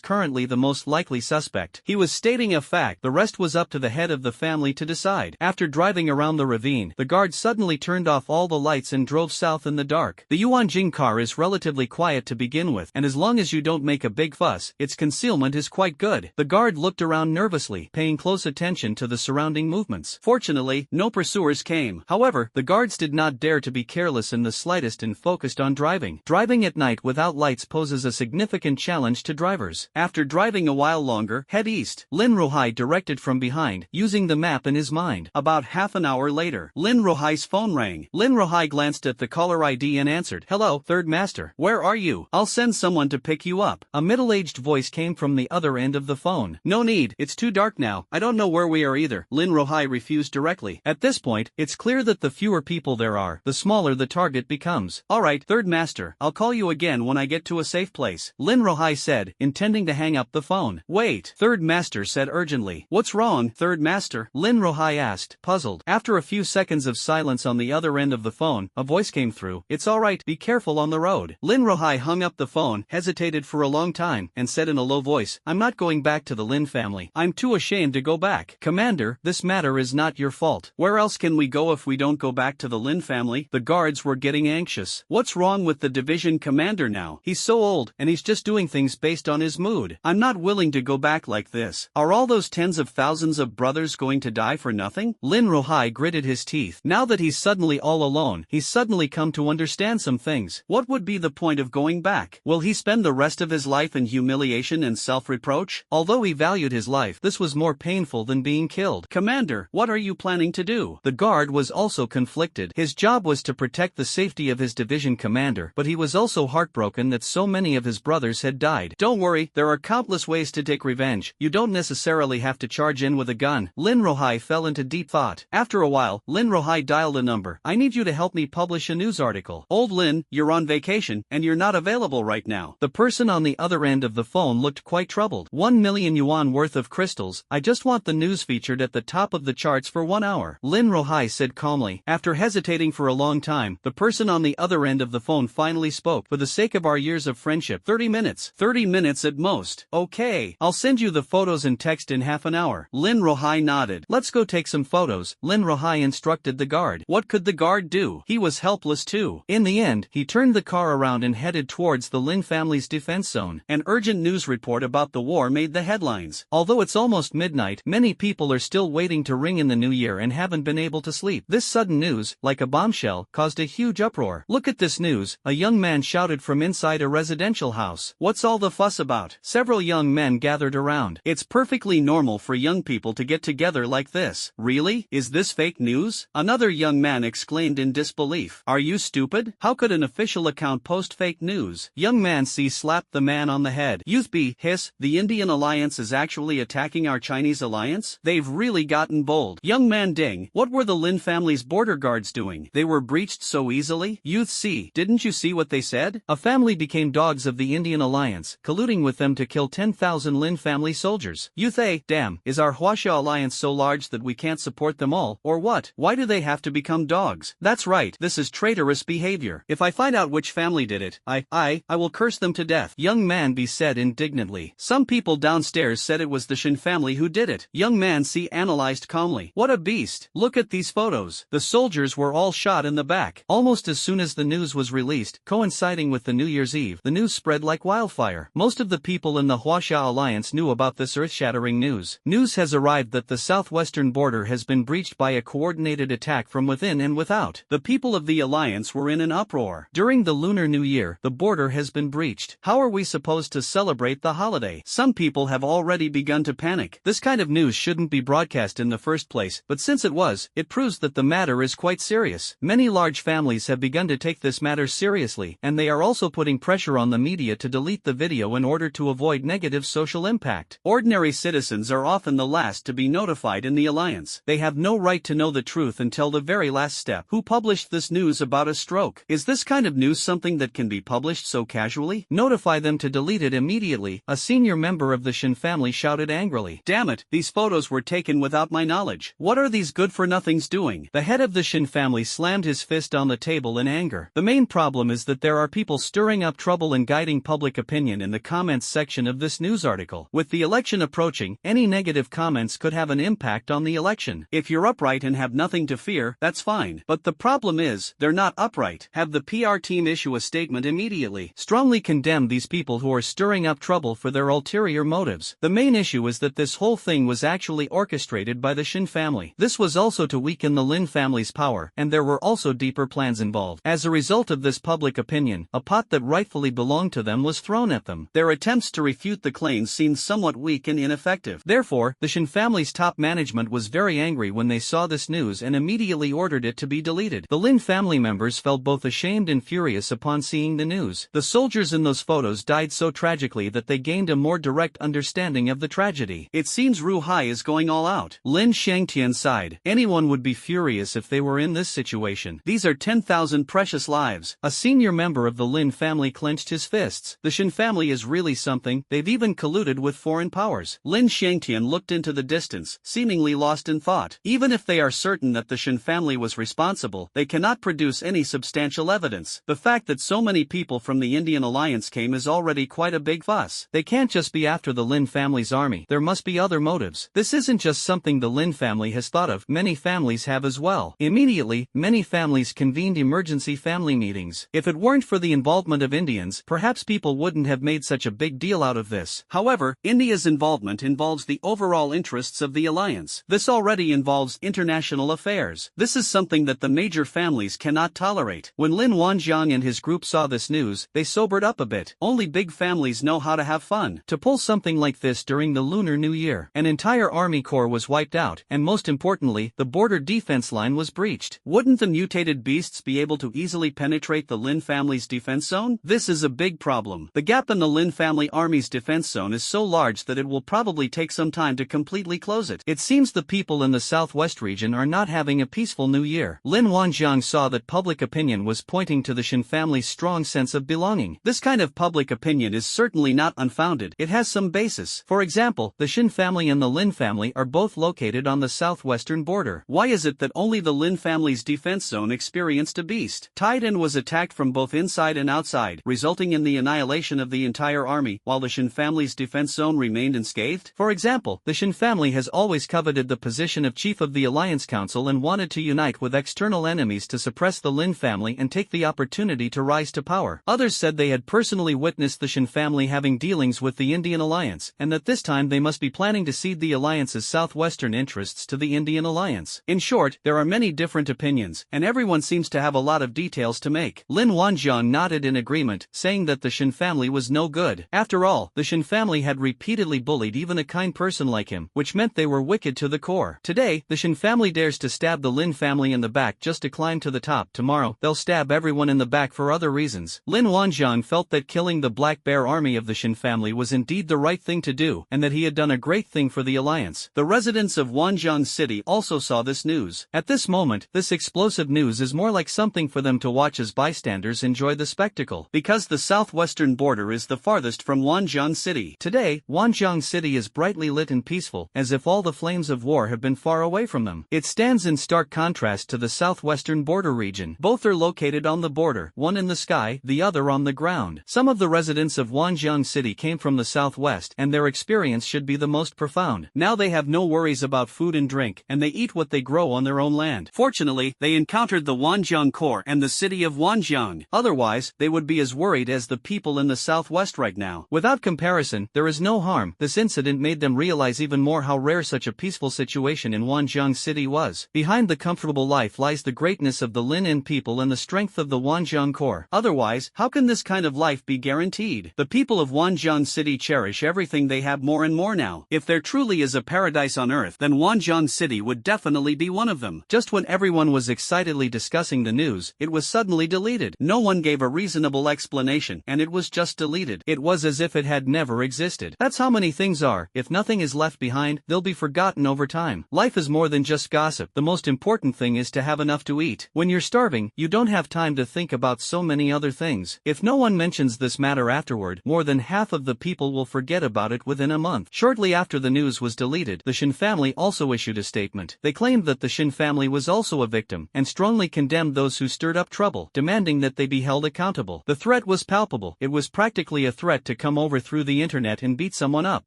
currently the most likely suspect. He was stating a fact. The rest was up to the head of the family to decide. After driving around the ravine, the guard suddenly turned off all the lights and drove south in the dark. The Yuanjing car is relatively quiet to begin with, and as long as you don't make a big fuss, its concealment is quite good. The guard looked around nervously, paying close attention to the surrounding movements. Fortunately, no pursuers came. However, the guards did not dare to be careless in the slightest and focused on driving. Driving at night without lights poses a significant challenge to drivers. After driving a while longer, head east. Lin Rohai directed from behind, using the map in his mind. About half an hour later, Lin Rohai's phone rang. Lin Rohai glanced at the caller ID and answered. Hello, third master. Where are you? I'll send someone to pick you up. A middle-aged voice came from the other end of the phone. No need, it's too dark now. I don't know where we are either. Lin Rohai refused directly. At this point, it's clear that the fewer people there are, the smaller the target becomes. Alright, third master, I'll call you again when I get to a safe place. Lin Rohai said, intending to hang up the phone. Wait, third master said urgently. What's wrong, third master? Lin Rohai asked, puzzled. After a few seconds of silence on the other end of the phone, a voice came through. It's alright, be careful on the road. Lin Rohai hung up the phone, hesitated for a long time, and said in a low voice, I'm not going back to the Lin family. I'm too ashamed to go back. Commander, this matter is not your fault. Where else can we go if we don't go back to the Lin family? The guards were getting anxious. What's wrong with the division commander now? He's so old, and he's just doing things based on his mood. I'm not willing to go back like this. Are all those tens of thousands of brothers going to die for nothing? Lin Rohai gritted his teeth. Now that he's suddenly all alone, he's suddenly come to understand some things. What would be the point of going back? Will he spend the rest of his life in humiliation and self-reproach? Although he valued his life, this was more painful than being killed. Commander, what are you planning to do? The guard was also conflicted. His job was to protect the safety of his division commander, but he was also heartbroken that so many of his brothers had died. Don't worry, there are countless ways to take revenge. You don't necessarily have to charge in with a gun. Lin Rohai fell into deep thought. After a while, Lin Rohai dialed a number. I need you to help me publish a news article. Old Lin, you're on vacation, and you're not available right now. The person on the other end of the phone looked quite troubled. 1 million yuan worth of crystals. I just want the news featured at the top of the charts for 1 hour. Lin Rohai said calmly. After hesitating for a long time, the person on the other end of the phone finally spoke. For the sake of our years of friendship, 30 minutes. 30 minutes at most. Okay, I'll send you the photos and text in half an hour. Lin Rohai nodded. Let's go take some photos. Lin Rohai instructed the guard. What could the guard do? He was helpless too. In the end, he turned the car around and headed towards the Lin family's defense zone. An urgent news report about the war made the headlines. Although it's almost midnight, many people are still waiting to ring in the new year and haven't been able to sleep. This sudden news, like a bombshell, caused a huge uproar. Look at this news, a young man shouted from inside a residential house. What's all the fuss about? Several young men gathered around. It's perfectly normal for young people to get together like this. Really? Is this fake news? Another young man exclaimed in disbelief. Are you stupid? How could an official account post fake news? Young man C slapped the man on the head. Youth B, hiss, the Indian alliance is actually attacking our Chinese alliance? They've really gotten bold. Young man Ding, what were the Lin family's border guards doing? They were breached so easily? Youth C, didn't you see what they said? A family became dogs of the Indian alliance, colluding with them to kill 10,000 Lin family soldiers. Youth A, damn, is our Huaxia alliance so large that we can't support them all, or what? Why do they have to become dogs? That's right, this is traitorous behavior. If I find out which family did it, I will curse them to death. Young man B said indignantly. Some people downstairs said it was the Shin family who did it. Young man C analyzed calmly. What a beast. Look at these photos. The soldiers were all shot in the back. Almost as soon as the news was released, coinciding with the New Year's Eve, the news spread like wildfire. Most of the people in the Huaxia alliance knew about this earth-shattering news. News has arrived that the southwestern border has been breached by a coordinated attack from within and without. The people of the alliance were in an uproar. During the Lunar New Year, the border has been breached. How are we supposed to celebrate the holiday? Some people have already begun to panic. This kind of news shouldn't be broadcast in the first place, but since it was, it proves that the matter is quite serious. Many large families have begun to take this matter seriously, and they are also putting pressure on the media to delete the video in order to avoid negative social impact. Ordinary citizens are often the last to be notified in the alliance. They have no right to know the truth until the very last step. Who published this news about a stroke? Is this kind of news something that can be published so casually? Notify them to delete it immediately, a senior member of the Shin family shouted angrily. Damn it, these photos were taken without my knowledge. What are these good-for-nothings doing? The head of the Shin family slammed his fist on the table in anger. The main problem is that there are people stirring up trouble and guiding public opinion in the comments section of this news article. With the election approaching, any negative comments could have an impact on the election. If you're upright and have nothing to fear, that's fine. But the problem is, they're not upright. Have the PR team issue a statement immediately. Strongly condemn these people who are stirring up trouble for their ulterior motives. The main issue is that this whole thing was actually orchestrated by the Shin family. This was also to weaken the Lin family's power, and there were also deeper plans involved. As a result of this public opinion, a pot that rightfully belonged to them was thrown at them. Their attempts to refute the claims seemed somewhat weak and ineffective. Therefore, the Shin family's top management was very angry when they saw this news and immediately ordered it to be deleted. The Lin family members fell felt both ashamed and furious upon seeing the news. The soldiers in those photos died so tragically that they gained a more direct understanding of the tragedy. It seems Ruhai is going all out. Lin Shangtian sighed. Anyone would be furious if they were in this situation. These are 10,000 precious lives. A senior member of the Lin family clenched his fists. The Shin family is really something, they've even colluded with foreign powers. Lin Shangtian looked into the distance, seemingly lost in thought. Even if they are certain that the Shin family was responsible, they cannot produce any substantial evidence. The fact that so many people from the Indian alliance came is already quite a big fuss. They can't just be after the Lin family's army, there must be other motives. This isn't just something the Lin family has thought of, many families have as well. Immediately, many families convened emergency family meetings. If it weren't for the involvement of Indians, perhaps people wouldn't have made such a big deal out of this. However, India's involvement involves the overall interests of the alliance. This already involves international affairs. This is something that the major families cannot tolerate. When Lin Wanjiang and his group saw this news, they sobered up a bit. Only big families know how to have fun. To pull something like this during the Lunar New Year, an entire army corps was wiped out, and most importantly, the border defense line was breached. Wouldn't the mutated beasts be able to easily penetrate the Lin family's defense zone? This is a big problem. The gap in the Lin family army's defense zone is so large that it will probably take some time to completely close it. It seems the people in the southwest region are not having a peaceful new year. Lin Wanjiang saw that public opinion was pointing to the Shin family's strong sense of belonging. This kind of public opinion is certainly not unfounded. It has some basis. For example, the Shin family and the Lin family are both located on the southwestern border. Why is it that only the Lin family's defense zone experienced a beast? Taidan was attacked from both inside and outside, resulting in the annihilation of the entire army, while the Shin family's defense zone remained unscathed. For example, the Shin family has always coveted the position of chief of the Alliance Council and wanted to unite with external enemies to suppress the Lin family and take the opportunity to rise to power. Others said they had personally witnessed the Shin family having dealings with the Indian alliance, and that this time they must be planning to cede the alliance's southwestern interests to the Indian alliance. In short, there are many different opinions, and everyone seems to have a lot of details to make. Lin Wanjiang nodded in agreement, saying that the Shin family was no good. After all, the Shin family had repeatedly bullied even a kind person like him, which meant they were wicked to the core. Today, the Shin family dares to stab the Lin family in the back just to climb to the top. Tomorrow, they'll stab everyone in the back for other reasons. Lin Wanjiang felt that killing the Black Bear army of the Shin family was indeed the right thing to do, and that he had done a great thing for the alliance. The residents of Wanjiang City also saw this news. At this moment, this explosive news is more like something for them to watch as bystanders enjoy the spectacle, because the southwestern border is the farthest from Wanjiang City. Today, Wanjiang City is brightly lit and peaceful, as if all the flames of war have been far away from them. It stands in stark contrast to the southwestern border region. Both are located on the border, one in the sky, the other on the ground. Some of the residents of Wanjiang City came from the southwest, and their experience should be the most profound. Now they have no worries about food and drink, and they eat what they grow on their own land. Fortunately, they encountered the Wanjiang Corps and the city of Wanjiang. Otherwise, they would be as worried as the people in the southwest right now. Without comparison, there is no harm. This incident made them realize even more how rare such a peaceful situation in Wanjiang City was. Behind the comfortable life lies the greatness of the Lin people and the strength of the Wanjiang Corps. Otherwise, how can this kind of life be guaranteed? The people of Wanjiang City cherish everything they have more and more now. If there truly is a paradise on earth, then Wanjiang City would definitely be one of them. Just when everyone was excitedly discussing the news, it was suddenly deleted. No one gave a reasonable explanation, and it was just deleted. It was as if it had never existed. That's how many things are. If nothing is left behind, they'll be forgotten over time. Life is more than just gossip. The most important thing is to have enough to eat. When you're starving, you don't have time to think about so many other things. If no one mentions this matter afterward, more than half of the people will forget about it within a month. Shortly after the news was deleted, the Shin family also issued a statement. They claimed that the Shin family was also a victim, and strongly condemned those who stirred up trouble, demanding that they be held accountable. The threat was palpable. It was practically a threat to come over through the internet and beat someone up.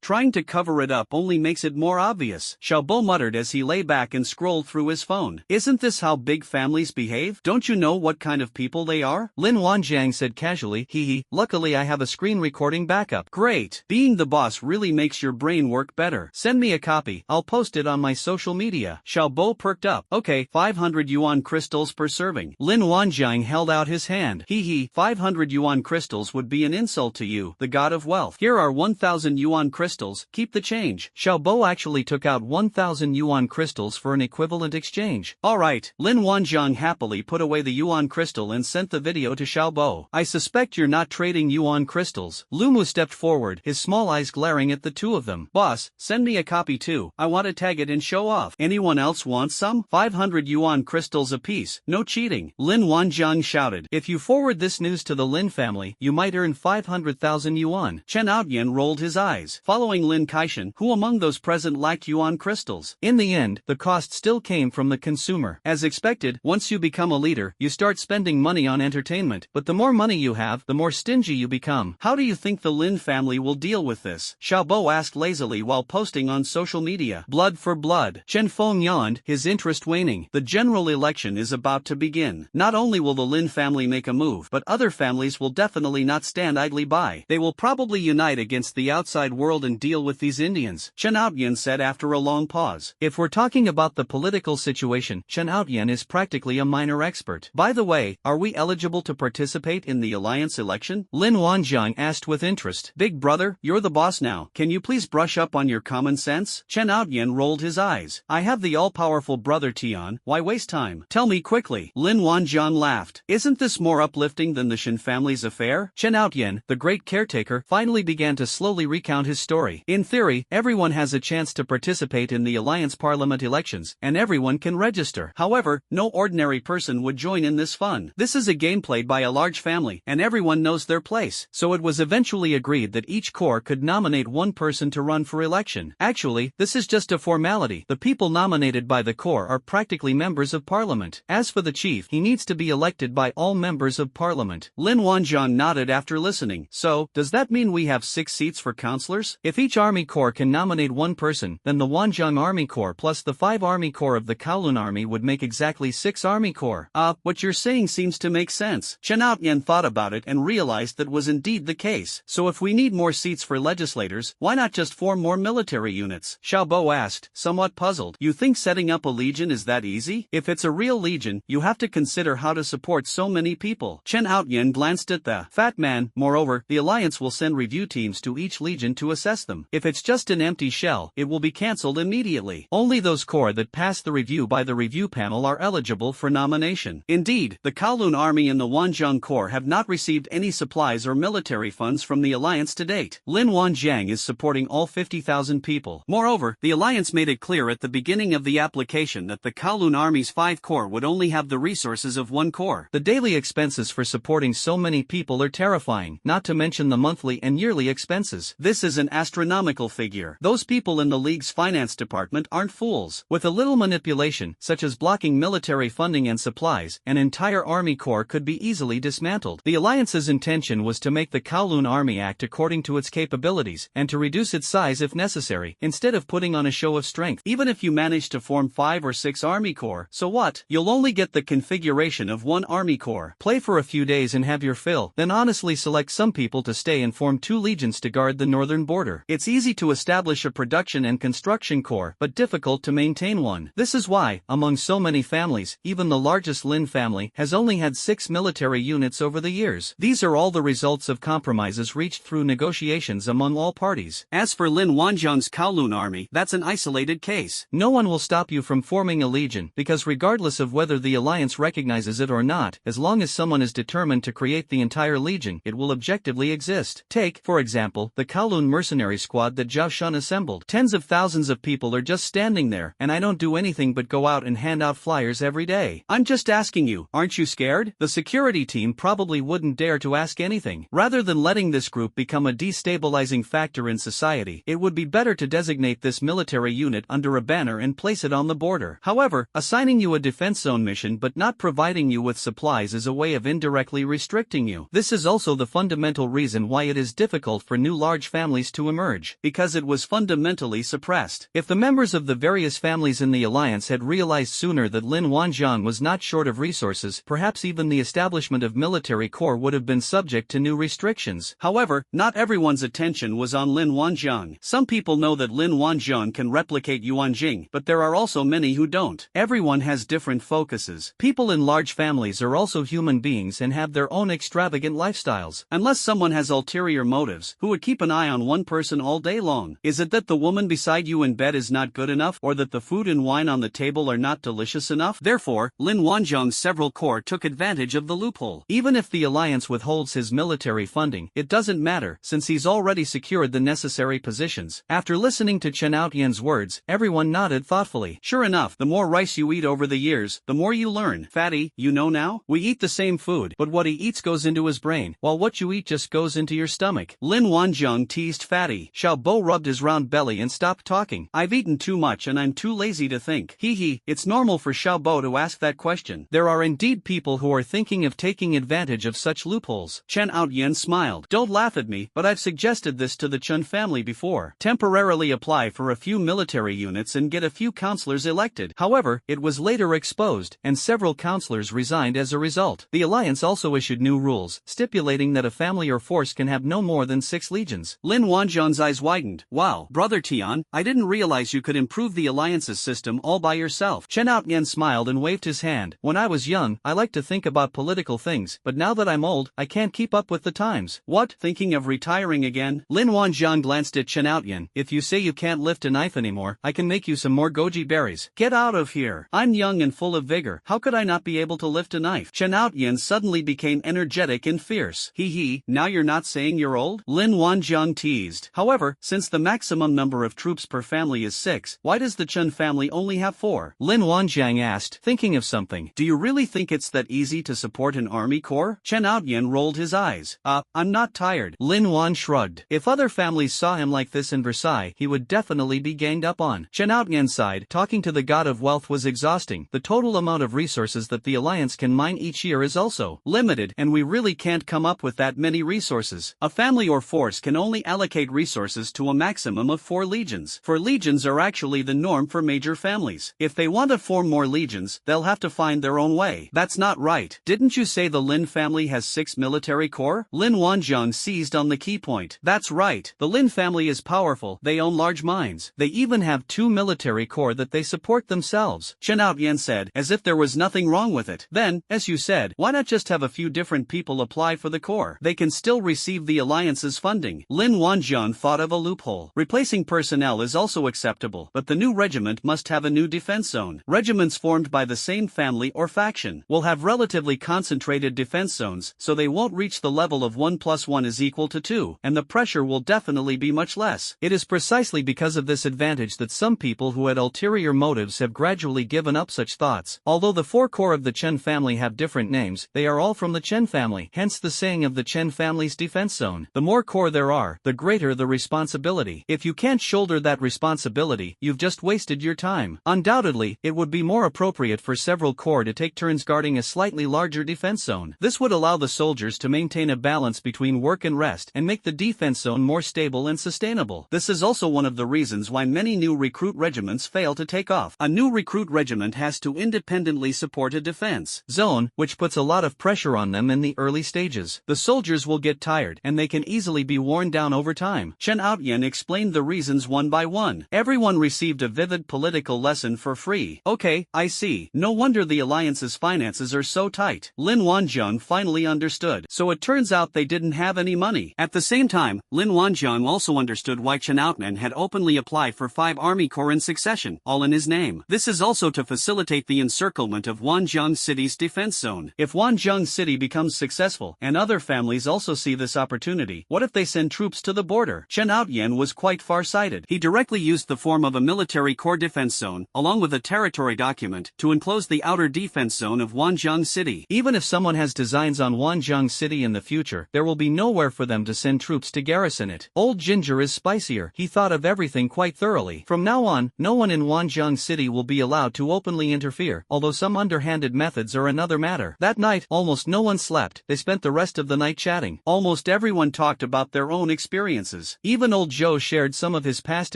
Trying to cover it up only makes it more obvious, Xiaobo muttered as he lay back and scrolled through his phone. Isn't this how big families behave? Don't you know what kind of people they are? Lin Wanjiang said casually, hee, luckily I have a screen recording backup. Great. Being the boss really makes your brain work better. Send me a copy, I'll post it on my social media. Xiaobo perked up. Okay, 500 yuan crystals per serving. Lin Wanjiang held out his hand. Hee, 500 yuan crystals would be an insult to you, the god of wealth. Here are 1,000 yuan crystals, keep the change. Xiaobo actually took out 1,000 yuan crystals for an equivalent exchange. Alright, Lin Wanjiang happily put away the yuan crystal and sent the video to Xiaobo. I suspect you're not trading yuan crystals. Lumu stepped forward, his small eyes glaring at the two of them. Boss, send me a copy too. I want to tag it and show off. Anyone else want some? 500 yuan crystals apiece. No cheating. Lin Wanjiang shouted. If you forward this news to the Lin family, you might earn 500,000 yuan. Chen Outyan rolled his eyes, following Lin Kaishan, who among those present lacked yuan crystals. In the end, the cost still came from the consumer. As expected, once you become a leader, you start spending money on entertainment, but the more money you have, the more stingy you become. How do you think the Lin family will deal with this? Xiaobo asked lazily while posting on social media. Blood for blood. Chen Feng yawned, his interest waning. The general election is about to begin. Not only will the Lin family make a move, but other families will definitely not stand idly by. They will probably unite against the outside world and deal with these Indians, Chen Outyan said after a long pause. If we're talking about the political situation, Chen Outyan is practically a minor expert. By the way, are we eligible to participate in the alliance election? Lin Wanjiang asked with interest. Big brother, you're the boss now. Can you please brush up on your common sense? Chen Outyan rolled his eyes. I have the all-powerful brother Tian, why waste time? Tell me quickly. Lin Wanjiang laughed. Isn't this more uplifting than the Shen family's affair? Chen Outyan, the great caretaker, finally began to slowly recount his story. In theory, everyone has a chance to participate in the alliance parliament elections, and everyone can register. However, no ordinary person would join in this fun. This is a game played by a large family, and everyone knows their place. So it was eventually agreed that each corps could nominate one person to run for election. Actually, this is just a formality. The people nominated by the corps are practically members of parliament. As for the chief, he needs to be elected by all members of parliament. Lin Wanjiang nodded after listening. So, does that mean we have 6 seats for councillors? If each army corps can nominate one person, then the Wanjiang Army Corps plus the 5 Army Corps of the Kowloon Army would make exactly 6 Army Corps. What you're saying seems to make sense. Chen Outyan thought about it and realized that was indeed the case. So if we need more seats for legislators, why not just form more military units? Xiaobo asked, somewhat puzzled. You think setting up a legion is that easy? If it's a real legion, you have to consider how to support so many people. Chen Outyan glanced at the fat man. Moreover, the alliance will send review teams to each legion to assess them. If it's just an empty shell, it will be cancelled immediately. Only those corps that pass the review by the review panel are eligible for nomination. Indeed, the Kowloon Army and the Wanjiang Corps have not received any supplies or military funds from the alliance to date. Lin Wanjiang is supporting all 50,000 people. Moreover, the alliance made it clear at the beginning of the application that the Kowloon Army's 5 corps would only have the resources of 1 corps. The daily expenses for supporting so many people are terrifying, not to mention the monthly and yearly expenses. This is an astronomical figure. Those people in the league's finance department aren't fools. With a little manipulation, such as blocking military funding and supplies, an entire army corps could be easily dismantled. The alliance's intention was to make the Kowloon Army act according to its capabilities, and to reduce its size if necessary, instead of putting on a show of strength. Even if you manage to form 5 or 6 army corps, so what? You'll only get the configuration of 1 army corps. Play for a few days and have your fill, then honestly select some people to stay and form 2 legions to guard the northern border. It's easy to establish a production and construction corps, but difficult to maintain one. This is why, among so many families, even the largest Lin family has only had 6 military units over the years. These are all the results of compromises reached through negotiations among all parties. As for Lin Wanjiang's Kowloon Army, that's an isolated case. No one will stop you from forming a legion, because regardless of whether the alliance recognizes it or not, as long as someone is determined to create the entire legion, it will objectively exist. Take, for example, the Kowloon mercenary squad that Zhao Shun assembled. Tens of thousands of people are just standing there, and I don't do anything but go out and hand out flyers every day. I'm just asking you, aren't you scared? The security team probably wouldn't dare to ask anything. Rather than letting this group become a destabilizing factor in society, it would be better to designate this military unit under a banner and place it on the border. However, assigning you a defense zone mission but not providing you with supplies is a way of indirectly restricting you. This is also the fundamental reason why it is difficult for new large families to emerge, because it was fundamentally suppressed. If the members of the various families in the alliance had realized sooner that Lin Wanjiang was not short of resources, perhaps even the establishment of military corps would have been subject to new restrictions. However, not everyone's attention was on Lin Wanjiang. Some people know that Lin Wanjiang can replicate Yuanjing, but there are also many who don't. Everyone has different focuses. People in large families are also human beings and have their own extravagant lifestyles. Unless someone has ulterior motives, who would keep an eye on one person all day long? Is it that the woman beside you in bed is not good enough, or that the food and wine on the table are not delicious enough? Therefore, Lin Wanjiang's several several corps took advantage of the loophole. Even if the alliance withholds his military funding, it doesn't matter, since he's already secured the necessary positions. After listening to Chen Outyan's words, everyone nodded thoughtfully. Sure enough, the more rice you eat over the years, the more you learn. Fatty, you know now? We eat the same food, but what he eats goes into his brain, while what you eat just goes into your stomach. Lin Wanzhong teased Fatty. Xiao Bo rubbed his round belly and stopped talking. I've eaten too much and I'm too lazy to think. Hee, it's normal for Xiao Bo to ask that question. There are indeed people who are thinking of taking advantage of such loopholes. Chen Outyan smiled. Don't laugh at me, but I've suggested this to the Chen family before. Temporarily apply for a few military units and get a few counselors elected. However, it was later exposed, and several counselors resigned as a result. The alliance also issued new rules, stipulating that a family or force can have no more than 6 legions. Lin Wanzhong's eyes widened. Wow, Brother Tian, I didn't realize you could improve the alliance's system all by yourself. Chen Outyan smiled and waved his hand. When I was young, I liked to think about political things, but now that I'm old, I can't keep up with the times. What? Thinking of retiring again? Lin Wanzhong glanced at Chen Outyan. If you say you can't lift a knife anymore, I can make you some more goji berries. Get out of here. I'm young and full of vigor. How could I not be able to lift a knife? Chen Outyan suddenly became energetic and fierce. Hee, now you're not saying you're old? Lin Wanzhong teased. However, since the maximum number of troops per family is 6, why does the Chen family only have 4? Lin Wanzhong asked, thinking of something. Do you really think it's that easy to support an army corps? Chen Outyan rolled his eyes. I'm not tired. Lin Wan shrugged. If other families saw him like this in Versailles, he would definitely be ganged up on. Chen Outyan sighed. Talking to the god of wealth was exhausting. The total amount of resources that the alliance can mine each year is also limited, and we really can't come up with that many resources. A family or force can only allocate resources to a maximum of 4 legions. 4 legions are actually the norm for major families. If they want to form more legions, they'll have to find their own way. That's not right. Didn't you say the Lin family has 6 military corps? Lin Wanzhong seized on the key point. That's right. The Lin family is powerful. They own large mines. They even have 2 military corps that they support themselves. Chen Outyan said, as if there was nothing wrong with it. Then, as you said, why not just have a few different people apply for the corps? They can still receive the alliance's funding. Lin Wanzhong thought of a loophole. Replacing personnel is also acceptable, but the new regiment must have a new defense zone. Regiments formed by the same family or faction will have relatively concentrated defense zones, so they won't reach the level of 1 + 1 is equal to 2, and the pressure will definitely be much less. It is precisely because of this advantage that some people who had ulterior motives have gradually given up such thoughts. Although the 4 corps of the Chen family have different names, they are all from the Chen family, hence the saying of the Chen family's defense zone. The more corps there are, the greater the responsibility. If you can't shoulder that responsibility, you've just wasted your time. Undoubtedly, it would be more appropriate for several corps to take turns guarding a slightly larger defense zone. This would allow the soldiers to maintain a balance between work and rest and make the defense zone more stable and sustainable. This is also one of the reasons why many new recruit regiments fail to take off. A new recruit regiment has to independently support a defense zone, which puts a lot of pressure on them in the early stages. The soldiers will get tired, and they can easily be worn down over time. Chen Outyan explained the reasons one by one. Everyone received a vivid political lesson for free. Okay, I see. No wonder the alliance's finances are so tight. Lin Wanzhong finally understood. So it turns out they didn't have any money. At the same time, Lin Wanzhong also understood why Chen Outyan had openly applied for 5 army corps in succession, all in his name. This is also to facilitate the encirclement of Wanzhong City's defense zone. If Wanzhong City becomes successful, and other families also see this opportunity, what if they send troops to the border? Chen Outyan was quite far-sighted. He directly used the form of a military corps defense zone, along with a territory document, to enclose the outer defense zone of Wanzhong City. Even if someone has designs on Wanzhong City in the future, there will be nowhere for them to send troops to garrison it. Old ginger is spicier. He thought of everything quite thoroughly. From now on, no one in Wanzhong City will be allowed to openly interfere, although some underhanded methods are another matter. That night, almost no one slept. They spent the rest of the night chatting. Almost everyone talked about their own experiences. Even old Joe shared some of his past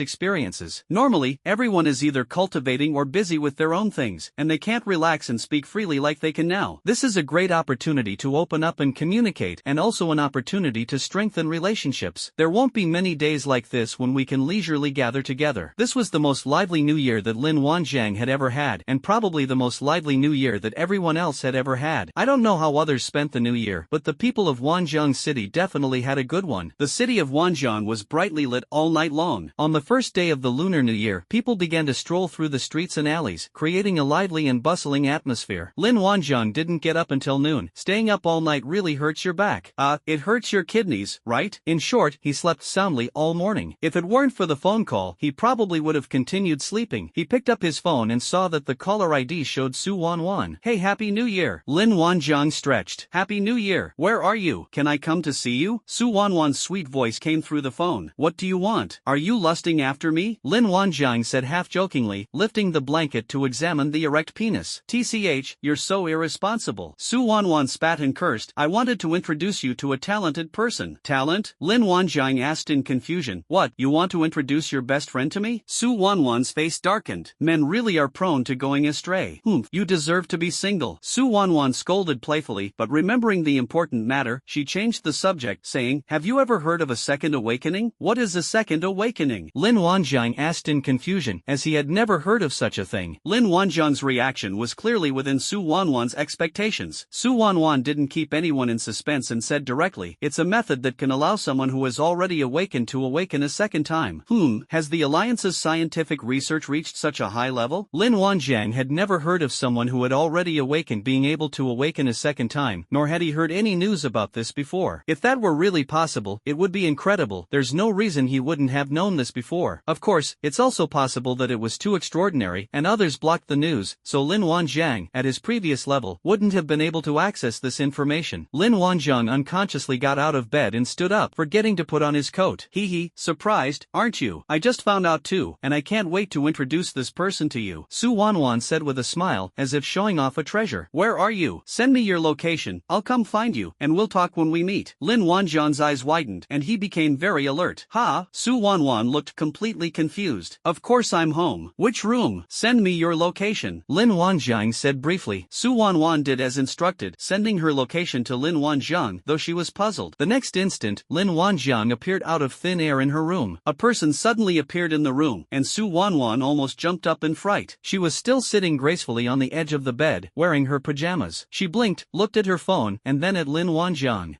experiences. Normally, everyone is either cultivating or busy with their own things, and they can't relax and speak freely like they can now. This is a great opportunity to open up and communicate, and also an opportunity to strengthen relationships. There won't be many days like this when we can leisurely gather together. This was the most lively New Year that Lin Wanzhong had ever had, and probably the most lively New Year that everyone else had ever had. I don't know how others spent the New Year, but the people of Wanzhong City definitely had a good one. The city of Wanzhong was brightly lit all night long. On the first day of the Lunar New Year, people began to stroll through the streets and alleys, creating a lively and bustling atmosphere. earlier. Lin Wanjiang didn't get up until noon. Staying up all night really hurts your back. It hurts your kidneys, right? In short, he slept soundly all morning. If it weren't for the phone call, he probably would have continued sleeping. He picked up his phone and saw that the caller ID showed Su Wanwan. Hey, Happy New Year. Lin Wanjiang stretched. Happy New Year. Where are you? Can I come to see you? Su Wanwan's sweet voice came through the phone. What do you want? Are you lusting after me? Lin Wanjiang said half-jokingly, lifting the blanket to examine the erect penis. TCH, you're so irresponsible. Su Wanwan spat and cursed. I wanted to introduce you to a talented person. Talent? Lin Wanjiang asked in confusion. What, you want to introduce your best friend to me? Su Wanwan's face darkened. Men really are prone to going astray. You deserve to be single. Su Wanwan scolded playfully, but remembering the important matter, she changed the subject, saying, have you ever heard of a second awakening? What is a second awakening? Lin Wanjiang asked in confusion, as he had never heard of such a thing. Lin Wanjiang's reaction was clearly within Su Wanwan's expectations. Su Wanwan didn't keep anyone in suspense and said directly, it's a method that can allow someone who has already awakened to awaken a second time. Has the Alliance's scientific research reached such a high level? Lin Wanjiang had never heard of someone who had already awakened being able to awaken a second time, nor had he heard any news about this before. If that were really possible, it would be incredible. There's no reason he wouldn't have known this before. Of course, it's also possible that it was too extraordinary and others blocked the news, so Lin Wanjiang, at his previous level, wouldn't have been able to access this information. Lin Wanjiang unconsciously got out of bed and stood up, forgetting to put on his coat. Hee, surprised, aren't you? I just found out too, and I can't wait to introduce this person to you. Su Wanwan said with a smile, as if showing off a treasure. Where are you? Send me your location, I'll come find you, and we'll talk when we meet. Lin Wanjiang's eyes widened, and he became very alert. Su Wanwan looked completely confused. Of course I'm home. Which room? Send me your location. Lin Wanjiang said briefly. Su Wanwan did as instructed, sending her location to Lin Wanjiang, though she was puzzled. The next instant, Lin Wanjiang appeared out of thin air in her room. A person suddenly appeared in the room, and Su Wanwan almost jumped up in fright. She was still sitting gracefully on the edge of the bed, wearing her pajamas. She blinked, looked at her phone, and then at Lin Wanjiang.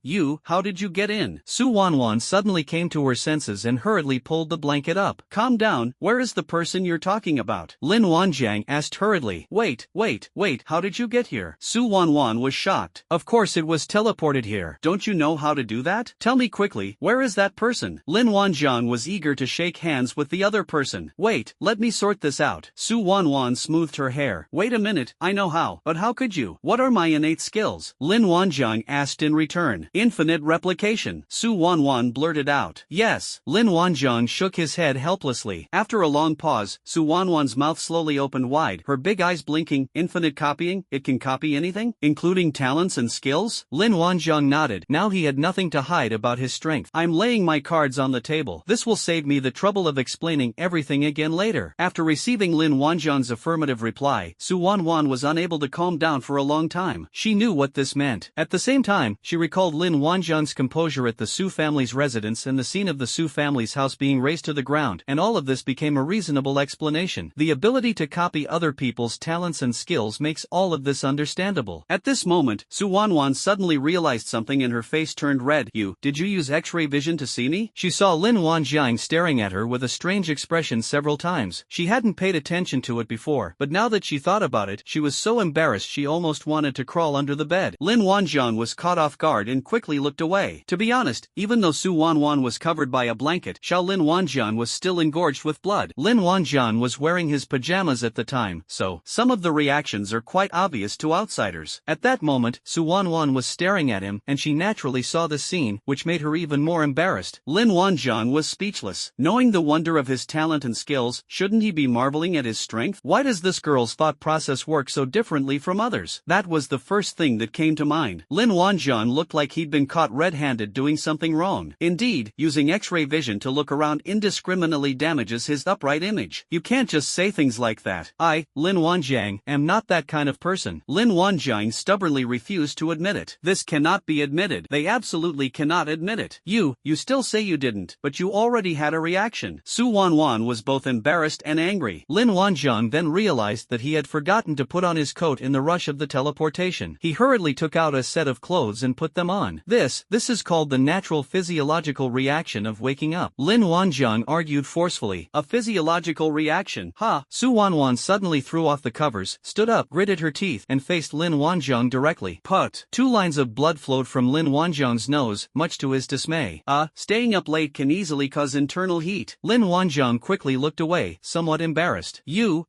You, how did you get in? Su Wanwan suddenly came to her senses and hurriedly pulled the blanket up. Calm down, where is the person you're talking about? Lin Wanjiang asked hurriedly. Wait, how did you get here? Su Wanwan was shocked. Of course it was teleported here. Don't you know how to do that? Tell me quickly, where is that person? Lin Wanjiang was eager to shake hands with the other person. Wait, let me sort this out. Su Wanwan smoothed her hair. Wait a minute, I know how, but how could you? What are my innate skills? Lin Wanjiang asked in return. Infinite replication. Su Wanwan blurted out. Yes. Lin Wanjiang shook his head helplessly. After a long pause, Su Wanwan's mouth slowly opened wide, her big eyes blinking. Infinite copying? It can copy anything? Including talents and skills? Lin Wanjiang nodded. Now he had nothing to hide about his strength. I'm laying my cards on the table. This will save me the trouble of explaining everything again later. After receiving Lin Wanjiang's affirmative reply, Su Wanwan was unable to calm down for a long time. She knew what this meant. At the same time, she recalled Lin Wanjiang's composure at the Su family's residence and the scene of the Su family's house being razed to the ground, and all of this became a reasonable explanation. The ability to copy other people's talents and skills makes all of this understandable. At this moment, Su Wanwan suddenly realized something and her face turned red. Did you use X-ray vision to see me? She saw Lin Wanjiang staring at her with a strange expression several times. She hadn't paid attention to it before, but now that she thought about it, she was so embarrassed she almost wanted to crawl under the bed. Lin Wanjiang was caught off guard and quickly looked away. To be honest, even though Su Wanwan was covered by a blanket, Lin Wanjiang was still engorged with blood. Lin Wanjiang was wearing his pajamas at the time, so some of the reactions are quite obvious to outsiders. At that moment, Su Wanwan was staring at him, and she naturally saw the scene, which made her even more embarrassed. Lin Wanjiang was speechless. Knowing the wonder of his talent and skills, shouldn't he be marveling at his strength? Why does this girl's thought process work so differently from others? That was the first thing that came to mind. Lin Wanjiang looked like he'd been caught red-handed doing something wrong. Indeed, using X-ray vision to look around indiscriminately damages his upright image. You can't just say things like that. I, Lin Wanjiang, am not that kind of person. Lin Wanjiang stubbornly refused to admit it. This cannot be admitted. They absolutely cannot admit it. You still say you didn't, but you already had a reaction. Su Wanwan was both embarrassed and angry. Lin Wanjiang then realized that he had forgotten to put on his coat in the rush of the teleportation. He hurriedly took out a set of clothes and put them on. This is called the natural physiological reaction of waking up. Lin Wanjiang argued forcefully. A physiological reaction? Su Wanwan suddenly threw off the covers, stood up, gritted her teeth, and faced Lin Wanjiang directly. Put. 2 lines of blood flowed from Lin Wanjiang's nose, much to his dismay. Staying up late can easily cause internal heat. Lin Wanjiang quickly looked away, somewhat embarrassed. You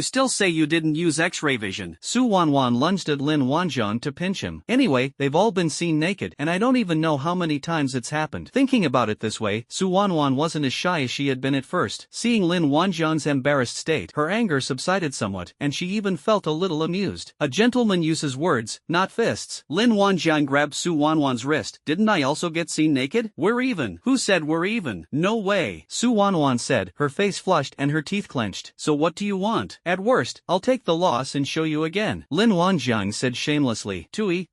still say you didn't use X-ray vision. Su Wanwan lunged at Lin Wanjiang to pinch him. Anyway, they've all been seen naked, and I don't even know how many times it's happened. Thinking about it this way, Su Wanwan wasn't as shy as she had been at first. Seeing Lin Wanjiang's embarrassed state, her anger subsided somewhat, and she even felt a little amused. A gentleman uses words, not fists. Lin Wanjiang grabbed Su Wanwan's wrist. Didn't I also get seen naked? We're even. Who said we're even? No way. Su Wanwan said, her face flushed and her teeth clenched. So what do you want? At worst, I'll take the loss and show you again. Lin Wanjiang said shamelessly. Tui.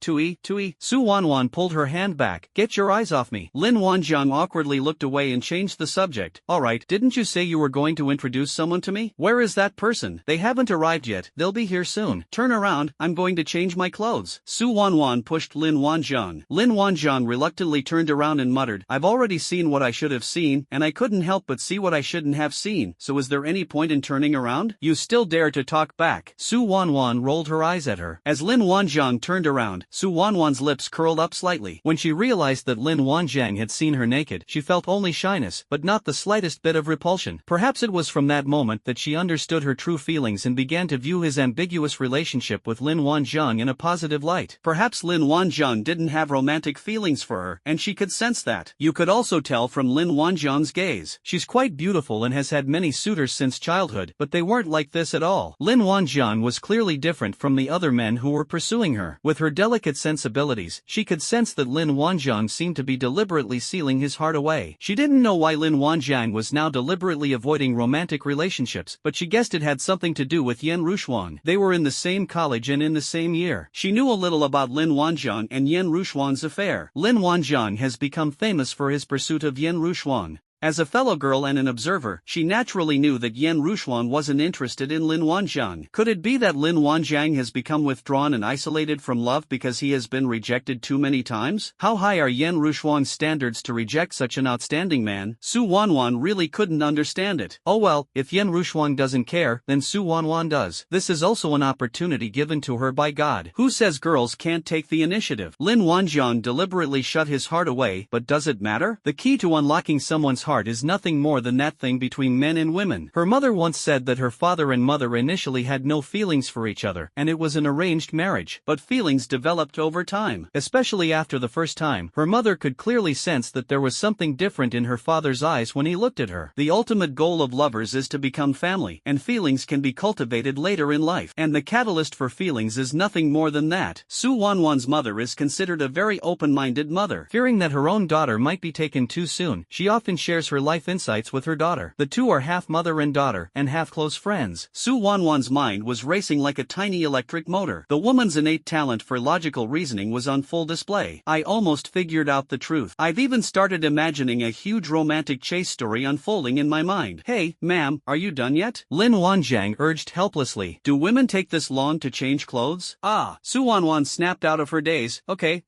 Su Wanwan pulled her hand back. Get your eyes off me. Lin Wanjiang awkwardly looked away and changed the subject. Alright, didn't you say you were going to introduce someone to me? Where is that person? They haven't arrived yet. They'll be here soon. Turn around, I'm going to change my clothes. Su Wanwan pushed Lin Wanjiang. Lin Wanjiang reluctantly turned around and muttered, I've already seen what I should have seen, and I couldn't help but see what I shouldn't have seen, so is there any point in turning around? You still dare to talk back. Su Wanwan rolled her eyes at her. As Lin Wanjiang turned around, Su Wanwan's lips curled up slightly. When she realized that Lin Wanjiang had seen her naked, she felt only shyness, but not the slightest bit of repulsion. Perhaps it was from that moment that she understood her true feelings and began to view his ambiguous relationship with Lin Wanjiang in a positive light. Perhaps Lin Wanjiang didn't have romantic feelings for her, and she could sense that. You could also tell from Lin Wanjiang's gaze. She's quite beautiful and has had many suitors since childhood, but they weren't like this at all. Lin Wanjiang was clearly different from the other men who were pursuing her. With her delicate sensibilities, she could sense that Lin Wanjiang seemed to be deliberately sealing his heart away. She didn't know why Lin Wanjiang was now deliberately avoiding romantic relationships, but she guessed it had something to do with Yen Rushuan. They were in the same college and in the same year. She knew a little about Lin Wanjiang and Yen Rushuan's affair. Lin Wanjiang has become famous for his pursuit of Yen Rushuan. As a fellow girl and an observer, she naturally knew that Yen Rushuan wasn't interested in Lin Wanjiang. Could it be that Lin Wanjiang has become withdrawn and isolated from love because he has been rejected too many times? How high are Yen Rushuan's standards to reject such an outstanding man? Su Wanwan really couldn't understand it. Oh well, if Yen Rushuan doesn't care, then Su Wanwan does. This is also an opportunity given to her by God. Who says girls can't take the initiative? Lin Wanjiang deliberately shut his heart away, but does it matter? The key to unlocking someone's heart is nothing more than that thing between men and women. Her mother once said that her father and mother initially had no feelings for each other, and it was an arranged marriage, but feelings developed over time. Especially after the first time, her mother could clearly sense that there was something different in her father's eyes when he looked at her. The ultimate goal of lovers is to become family, and feelings can be cultivated later in life, and the catalyst for feelings is nothing more than that. Su Wanwan's mother is considered a very open-minded mother. Fearing that her own daughter might be taken too soon, she often shares her life insights with her daughter. The two are half mother and daughter, and half close friends. Su Wanwan's mind was racing like a tiny electric motor. The woman's innate talent for logical reasoning was on full display. I almost figured out the truth. I've even started imagining a huge romantic chase story unfolding in my mind. Hey, ma'am, are you done yet? Lin Wanjiang urged helplessly. Do women take this long to change clothes? Su Wanwan snapped out of her daze. Okay,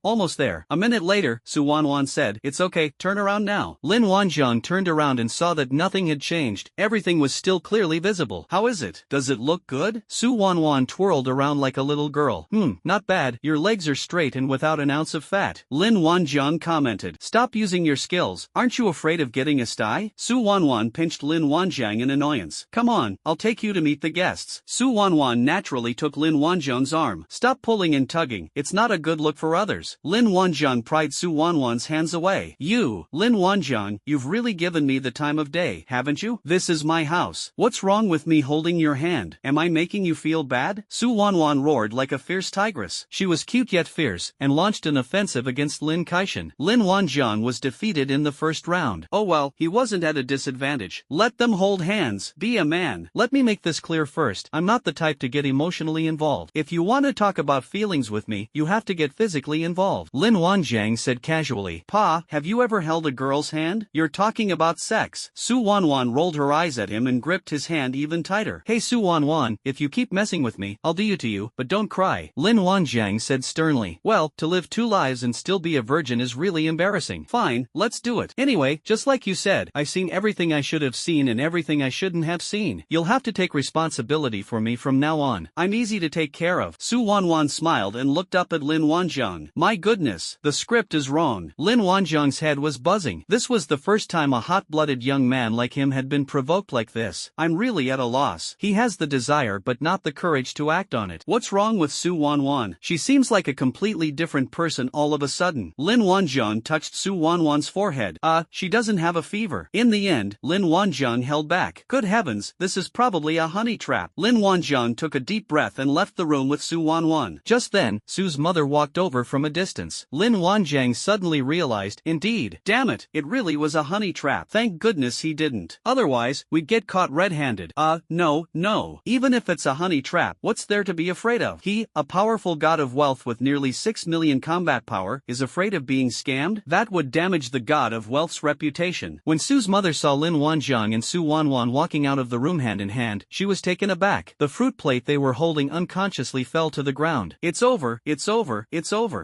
almost there. A minute later, Su Wanwan said, it's okay, turn around now. Lin Wanjiang turned around and saw that nothing had changed. Everything was still clearly visible. How is it? Does it look good? Su Wanwan twirled around like a little girl. Not bad. Your legs are straight and without an ounce of fat. Lin Wanjiang commented. Stop using your skills. Aren't you afraid of getting a sty? Su Wanwan pinched Lin Wanjiang in annoyance. Come on, I'll take you to meet the guests. Su Wanwan naturally took Lin Wanjiang's arm. Stop pulling and tugging. It's not a good look for others. Lin Wanjiang pried Su Wanwan's hands away. Lin Wanjiang, you've really given me the time of day, haven't you? This is my house. What's wrong with me holding your hand? Am I making you feel bad? Su Wanwan roared like a fierce tigress. She was cute yet fierce, and launched an offensive against Lin Kaishan. Lin Wanjiang was defeated in the first round. Oh well, he wasn't at a disadvantage. Let them hold hands. Be a man. Let me make this clear first. I'm not the type to get emotionally involved. If you want to talk about feelings with me, you have to get physically involved. Lin Wanjiang said casually. Pa, have you ever held a girl's hand? You're talking about sex. Su Wanwan rolled her eyes at him and gripped his hand even tighter. Hey Su Wanwan, if you keep messing with me, I'll do you to you, but don't cry, Lin Wanjiang said sternly. Well, to live 2 lives and still be a virgin is really embarrassing. Fine, let's do it. Anyway, just like you said, I've seen everything I should have seen and everything I shouldn't have seen. You'll have to take responsibility for me from now on. I'm easy to take care of. Su Wanwan smiled and looked up at Lin Wanjiang. My goodness, the script is wrong. Lin Wanjiang's head was buzzing. This was the first time a hot-blooded young man like him had been provoked like this. I'm really at a loss. He has the desire but not the courage to act on it. What's wrong with Su Wanwan? She seems like a completely different person all of a sudden. Lin Wanjiang touched Su Wanwan's forehead. She doesn't have a fever. In the end, Lin Wanjiang held back. Good heavens, this is probably a honey trap. Lin Wanjiang took a deep breath and left the room with Su Wanwan. Just then, Su's mother walked over from a distance. Lin Wanjiang suddenly realized, indeed, damn it, it really was a honey trap. Thank goodness he didn't. Otherwise, we'd get caught red-handed. No. Even if it's a honey trap, what's there to be afraid of? He, a powerful god of wealth with nearly 6 million combat power, is afraid of being scammed? That would damage the god of wealth's reputation. When Su's mother saw Lin Wanjiang and Su Wanwan walking out of the room hand in hand, she was taken aback. The fruit plate they were holding unconsciously fell to the ground. It's over.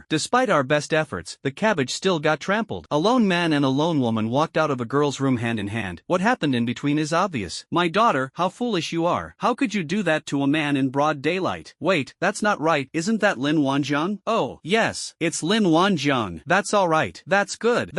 Despite our best efforts, the cabbage still got trampled. A lone man and a lone woman walked out of a girl's room hand in hand. What happened in between is obvious. My daughter, how foolish you are. How could you do that to a man in broad daylight? Wait, that's not right. Isn't that Lin Wanjiang? Oh, yes, it's Lin Wanjiang. That's alright. That's good.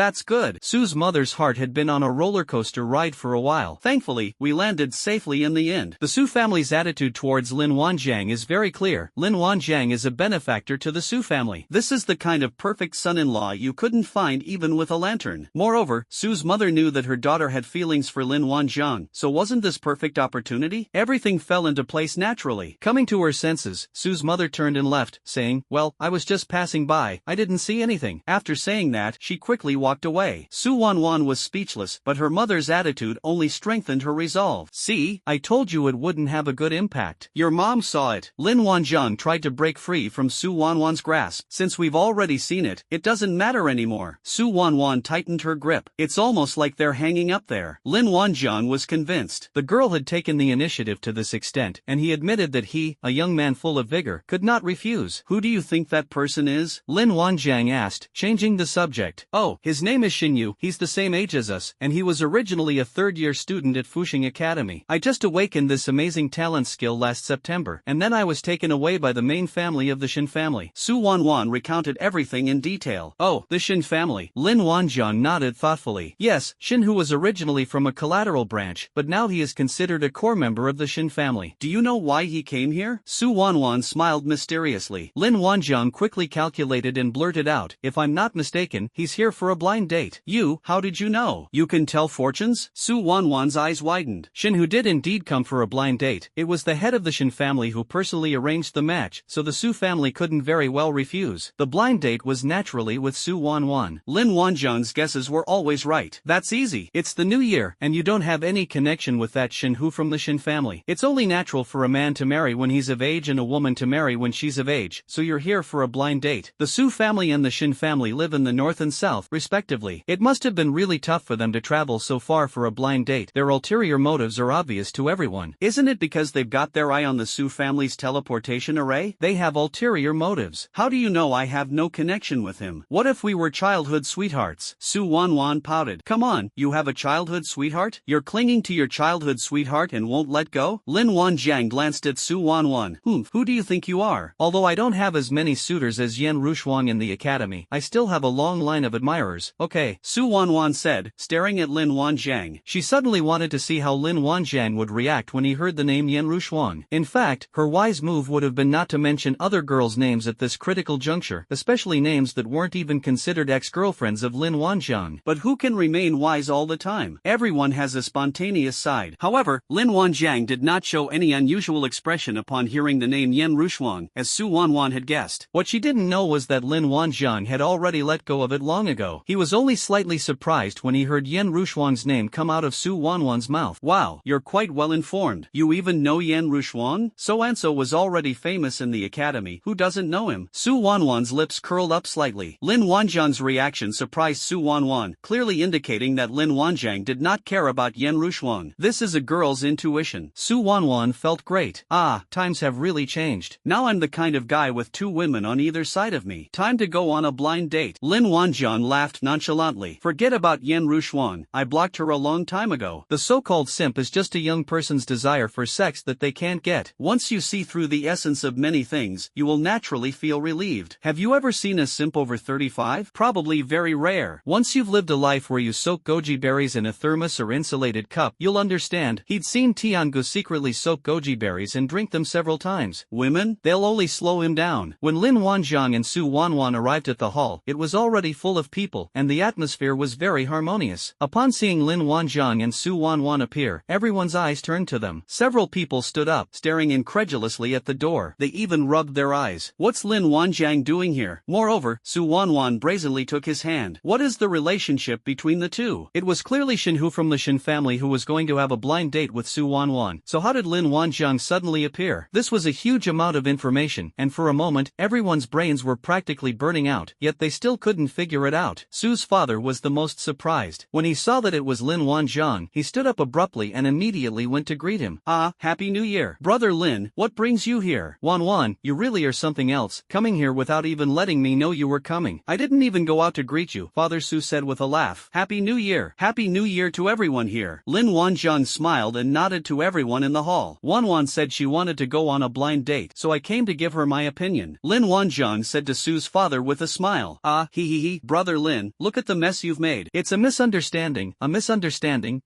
Su's mother's heart had been on a roller coaster ride for a while. Thankfully, we landed safely in the end. The Su family's attitude towards Lin Wanjiang is very clear. Lin Wanjiang is a benefactor to the Su family. This is the kind of perfect son-in-law you couldn't find even with a lantern. Moreover, Su's mother knew that her daughter had feelings for Lin Wanjiang, so wasn't this perfect opportunity? Everything fell into place naturally. Coming to her senses, Su's mother turned and left, saying, well, I was just passing by, I didn't see anything. After saying that, she quickly walked away. Su Wanwan was speechless, but her mother's attitude only strengthened her resolve. See, I told you it wouldn't have a good impact. Your mom saw it. Lin Wanjiang tried to break free from Su Wanwan's grasp. Since we've already seen it, it doesn't matter anymore. Su Wanwan tightened her grip. It's almost like they're hanging up there. Lin Wanjiang was convinced. The girl had taken the initiative to this extent, and he admitted that he, a young man full of vigor, could not refuse. Who do you think that person is? Lin Wanjiang asked, changing the subject. Oh, his name is Xinyu. He's the same age as us, and he was originally a third-year student at Fuxing Academy. I just awakened this amazing talent skill last September, and then I was taken away by the main family of the Xin family. Su Wanwan recounted everything in detail. Oh, the Xin family. Lin Wanjiang nodded thoughtfully. Yes, Xin, who was originally from a collateral branch, but now he is considered a core member of the Xin family. Do you know why he came here? Su Wanwan smiled mysteriously. Lin Wanjiang quickly calculated and blurted out, if I'm not mistaken, he's here for a blind date. You, how did you know? You can tell fortunes? Su Wanwan's eyes widened. Xin, who did indeed come for a blind date. It was the head of the Xin family who personally arranged the match, so the Su family couldn't very well refuse. The blind date was naturally with Su Wanwan. Lin Wanjiang's guesses were always right. That's easy. It's the new year, and you don't have any connection with that Xin who from the Xin family. It's only natural for a man to marry when he's of age and a woman to marry when she's of age, so you're here for a blind date. The Su family and the Xin family live in the north and south, respectively. It must have been really tough for them to travel so far for a blind date. Their ulterior motives are obvious to everyone. Isn't it because they've got their eye on the Su family's teleportation array? They have ulterior motives. How do you know I have no connection with him? What if we were childhood sweethearts? Su Wanwan pouted. Come on, you have a childhood sweetheart? You're clinging to your childhood sweetheart and won't let go? Lin Wanjiang glanced at Su Wanwan. Who do you think you are? Although I don't have as many suitors as Yan Rushuang in the academy, I still have a long line of admirers. Okay, Su Wanwan said, staring at Lin Wanjiang. She suddenly wanted to see how Lin Wanjiang would react when he heard the name Yan Rushuang. In fact, her wise move would have been not to mention other girls' names at this critical juncture, especially names that weren't even considered ex-girlfriends of Lin Wanjiang. But who can remain wise all the time? Everyone has a spontaneous side. However, Lin Wanjiang did not show any unusual expression upon hearing the name Yan Rushuang, as Su Wanwan had guessed. What she didn't know was that Lin Wanjiang had already let go of it long ago. He was only slightly surprised when he heard Yan Rushuang's name come out of Su Wanwan's mouth. Wow, you're quite well informed. You even know Yan Rushuang? So-and-so was already famous in the academy. Who doesn't know him? Su Wanwan's lips curled up slightly. Lin Wanjiang's reaction surprised Su Wanwan, clearly indicating that Lin Wanjiang did not care about Yen Rushuang. This is a girl's intuition. Su Wanwan felt great. Ah, times have really changed. Now I'm the kind of guy with 2 women on either side of me. Time to go on a blind date. Lin Wanjiang laughed nonchalantly. Forget about Yen Rushuang, I blocked her a long time ago. The so-called simp is just a young person's desire for sex that they can't get. Once you see through the essence of many things, you will naturally feel relieved. Have you ever seen a simp over 35? Probably very rare. Once you've lived a life where you soak goji berries in a thermos or insulated cup, you'll understand. He'd seen Tiangu secretly soak goji berries and drink them several times. Women? They'll only slow him down. When Lin Wanjiang and Su Wanwan arrived at the hall, it was already full of people, and the atmosphere was very harmonious. Upon seeing Lin Wanjiang and Su Wanwan appear, everyone's eyes turned to them. Several people stood up, staring incredulously at the door. They even rubbed their eyes. What's Lin Wanjiang doing here? Moreover, Su Wanwan brazenly took his hand. What is the relationship between the two? It was clearly Shinhu from the Shin family who was going to have a blind date with Su Wanwan. So how did Lin Wanjiang suddenly appear? This was a huge amount of information, and for a moment, everyone's brains were practically burning out, yet they still couldn't figure it out. Su's father was the most surprised. When he saw that it was Lin Wanjiang, he stood up abruptly and immediately went to greet him. Ah, Happy New Year. Brother Lin, what brings you here? Wanwan, you really are something else, coming here without even letting me know you were coming. I didn't even go out to greet you, Father Su said with a laugh. Happy New Year. Happy New Year to everyone here. Lin Wanjiang smiled and nodded to everyone in the hall. Wanwan said she wanted to go on a blind date, so I came to give her my opinion. Lin Wanjiang said to Su's father with a smile. Ah, he, Brother Lin, look at the mess you've made. It's a misunderstanding,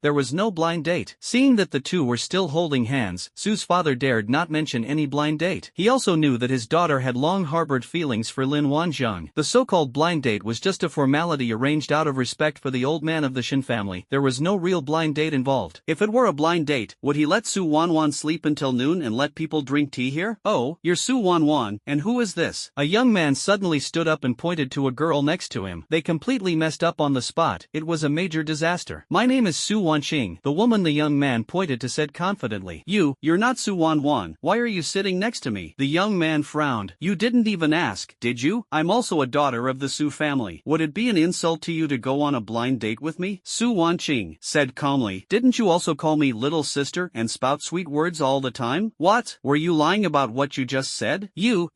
there was no blind date. Seeing that the two were still holding hands, Su's father dared not mention any blind date. He also knew that his daughter had long harbored feelings for Lin Wanjiang. The so-called blind date was just a formality arranged out of respect for the old man of the Shin family. There was no real blind date involved. If it were a blind date, would he let Su Wanwan sleep until noon and let people drink tea here? Oh, you're Su Wanwan, and who is this? A young man suddenly stood up and pointed to a girl next to him. They completely messed up on the spot. It was a major disaster. My name is Su Wanqing, the woman the young man pointed to said confidently. You're not Su Wanwan. Why are you sitting next to me? The young man frowned. You didn't even ask, did you? I'm also a daughter of the Su family. Would it be an insult to you to go on a blind date with me? Su Wanqing said calmly. Didn't you also call me little sister and spout sweet words all the time? What? Were you lying about what you just said? You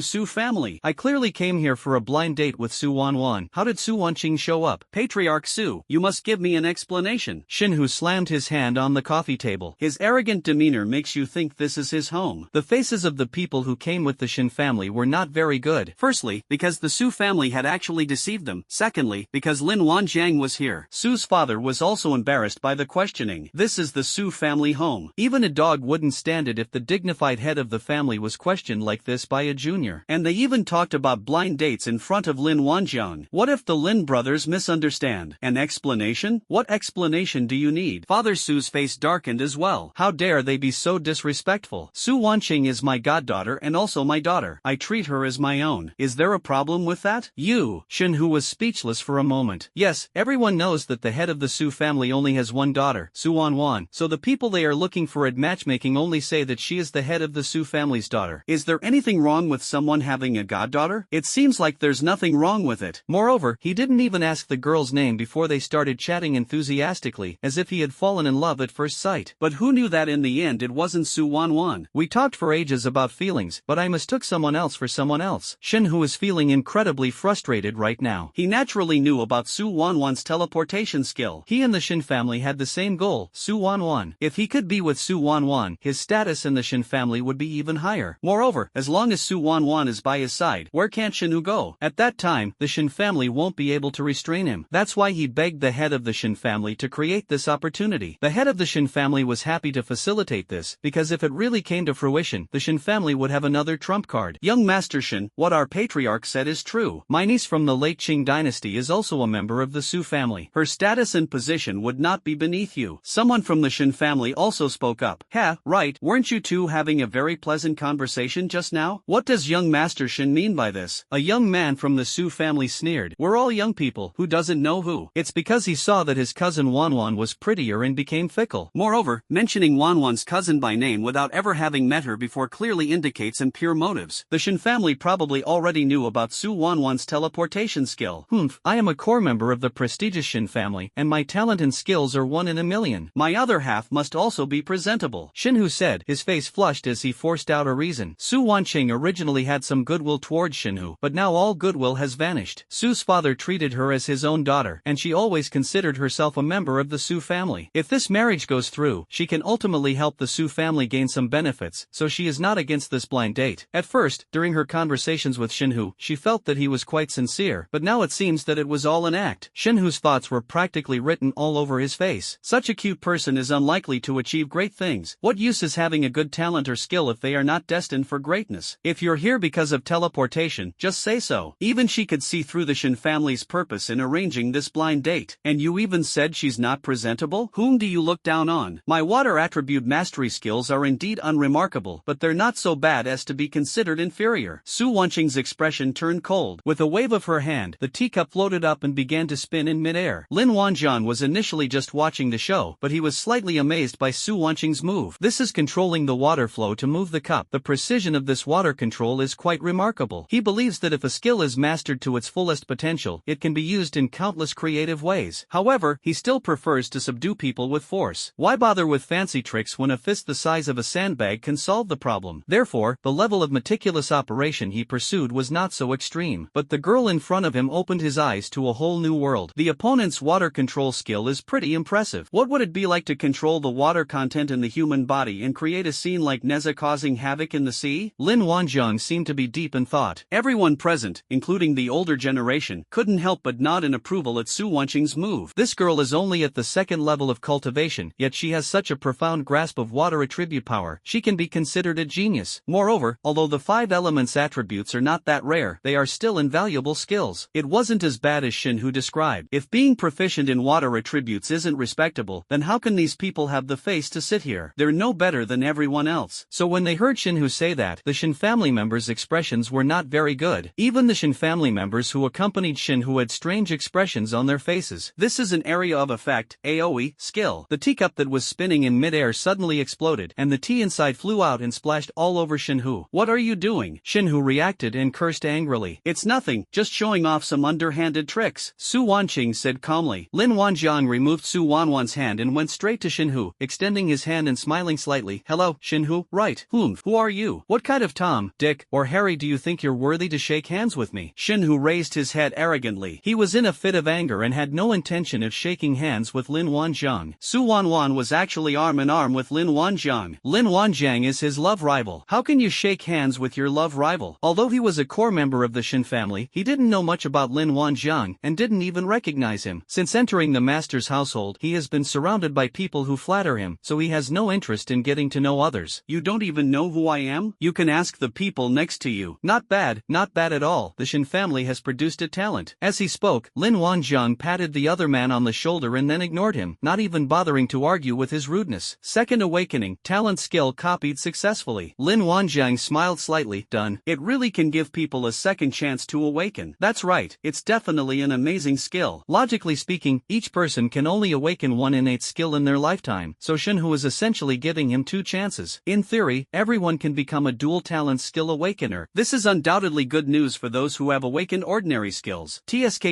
Su family. I clearly came here for a blind date with Su Wanwan. How did Su Wanqing show up? Patriarch Su, you must give me an explanation. Shinhu slammed his hand on the coffee table. His arrogant demeanor makes you think this is his home. The faces of the people who came with the Shin family were not very good. Firstly, because the Su family had actually deceived them. Secondly, because Lin Wanjiang was here. Su's father was also embarrassed by the questioning. This is the Su family home. Even a dog wouldn't stand it if the dignified head of the family was questioned like this by a junior. And they even talked about blind dates in front of Lin Wanjiang. What if the Lin brothers misunderstand? An explanation? What explanation do you need? Father Su's face darkened as well. How dare they be so disrespectful? Su Wanqing is my goddaughter and also my daughter. I treat her as my own. Is there a problem with that? Shinhu was speechless for a moment. Yes, everyone knows that the head of the Su family only has one daughter, Su Wanwan, so the people they are looking for at matchmaking only say that she is the head of the Su family's daughter. Is there anything wrong with someone having a goddaughter? It seems like there's nothing wrong with it. Moreover, he didn't even ask the girl's name before they started chatting enthusiastically, as if he had fallen in love at first sight. But who knew that in the end it wasn't Su Wanwan? We talked for ages about feelings, but I mistook someone else for someone else. Shinhu is feeling incredibly frustrated right now. He naturally knew about Su Wanwan's teleportation skill. He and the Shin family had the same goal, Su Wanwan. If he could be with Su Wanwan, his status in the Shin family would be even higher. Moreover, as long as Su Wanwan is by his side, where can't Shinhu go? At that time, the Shin family won't be able to restrain him. That's why he begged the head of the Shin family to create this opportunity. The head of the Shin family was happy to facilitate this, because if it really came to fruition, the Shin family would have another trump card. Young Master Shin, what our patriarch said is true. My niece from the late Qing dynasty is also a member of the Su family. Her status and position would not be beneath you. Someone from the Shin family also spoke up. Right, weren't you two having a very pleasant conversation just now? What does young Master Shin mean by this? A young man from the Su family sneered. We're all young people, who doesn't know who? It's because he saw that his cousin Wanwan was prettier and became fickle. Moreover, mentioning Wanwan's cousin by name without ever having met her before clearly indicates impure motives. The Shin family probably already knew about Su Wanwan's teleportation skill. I am a core member of the the prestigious Shin family, and my talent and skills are 1 in a million. My other half must also be presentable, Shinhu said, his face flushed as he forced out a reason. Su Wanqing originally had some goodwill towards Shinhu, but now all goodwill has vanished. Su's father treated her as his own daughter, and she always considered herself a member of the Su family. If this marriage goes through, she can ultimately help the Su family gain some benefits, so she is not against this blind date. At first, during her conversations with Shinhu, she felt that he was quite sincere, but now it seems that it was all an act. Shinhu's thoughts were practically written all over his face. Such a cute person is unlikely to achieve great things. What use is having a good talent or skill if they are not destined for greatness? If you're here because of teleportation, just say so. Even she could see through the Shin family's purpose in arranging this blind date. And you even said she's not presentable? Whom do you look down on? My water attribute mastery skills are indeed unremarkable, but they're not so bad as to be considered inferior. Su Wanqing's expression turned cold. With a wave of her hand, the teacup floated up and began to spin in midair. Lin Wanjian was initially just watching the show, but he was slightly amazed by Su Wanqing's move. This is controlling the water flow to move the cup. The precision of this water control is quite remarkable. He believes that if a skill is mastered to its fullest potential, it can be used in countless creative ways. However, he still prefers to subdue people with force. Why bother with fancy tricks when a fist the size of a sandbag can solve the problem? Therefore, the level of meticulous operation he pursued was not so extreme. But the girl in front of him opened his eyes to a whole new world. The opponent's water control skill is pretty impressive. What would it be like to control the water content in the human body and create a scene like Neza causing havoc in the sea? Lin Wanjiang seemed to be deep in thought. Everyone present, including the older generation, couldn't help but nod in approval at Su Wanqing's move. This girl is only at the second level of cultivation, yet she has such a profound grasp of water attribute power. She can be considered a genius. Moreover, although the 5 elements attributes are not that rare, they are still invaluable skills. It wasn't as bad as Shinhu described. If being proficient in water attributes isn't respectable, then how can these people have the face to sit here? They're no better than everyone else. So when they heard Shinhu say that, the Shin family members' expressions were not very good. Even the Shin family members who accompanied Shinhu had strange expressions on their faces. This is an area of effect, AoE, skill. The teacup that was spinning in midair suddenly exploded, and the tea inside flew out and splashed all over Shinhu. What are you doing? Shinhu reacted and cursed angrily. It's nothing, just showing off some underhanded tricks, Su Wanqing said calmly. Lin Wanjiang removed Su Wanwan's hand and went straight to Shinhu, extending his hand and smiling slightly. Hello, Shinhu, right? Who are you? What kind of Tom, Dick, or Harry do you think you're worthy to shake hands with me? Shinhu raised his head arrogantly. He was in a fit of anger and had no intention of shaking hands with Lin Wanjiang. Su Wanwan was actually arm in arm with Lin Wanjiang. Lin Wanjiang is his love rival. How can you shake hands with your love rival? Although he was a core member of the Shin family, he didn't know much about Lin Wanjiang and didn't even recognize him. Since entering the master's household, he has been surrounded by people who flatter him, so he has no interest in getting to know others. You don't even know who I am? You can ask the people next to you. Not bad at all. The Shin family has produced a talent. As he spoke, Lin Wanjiang patted the other man on the shoulder and then ignored him, not even bothering to argue with his rudeness. Second awakening, talent skill copied successfully. Lin Wanjiang smiled slightly. Done. It really can give people a second chance to awaken. That's right, it's definitely an amazing skill. Logically speaking, each person can only awaken one innate skill in their lifetime, so Shinhu is essentially giving him 2 chances. In theory, everyone can become a dual talent skill awakener. This is undoubtedly good news for those who have awakened ordinary skills. TSK.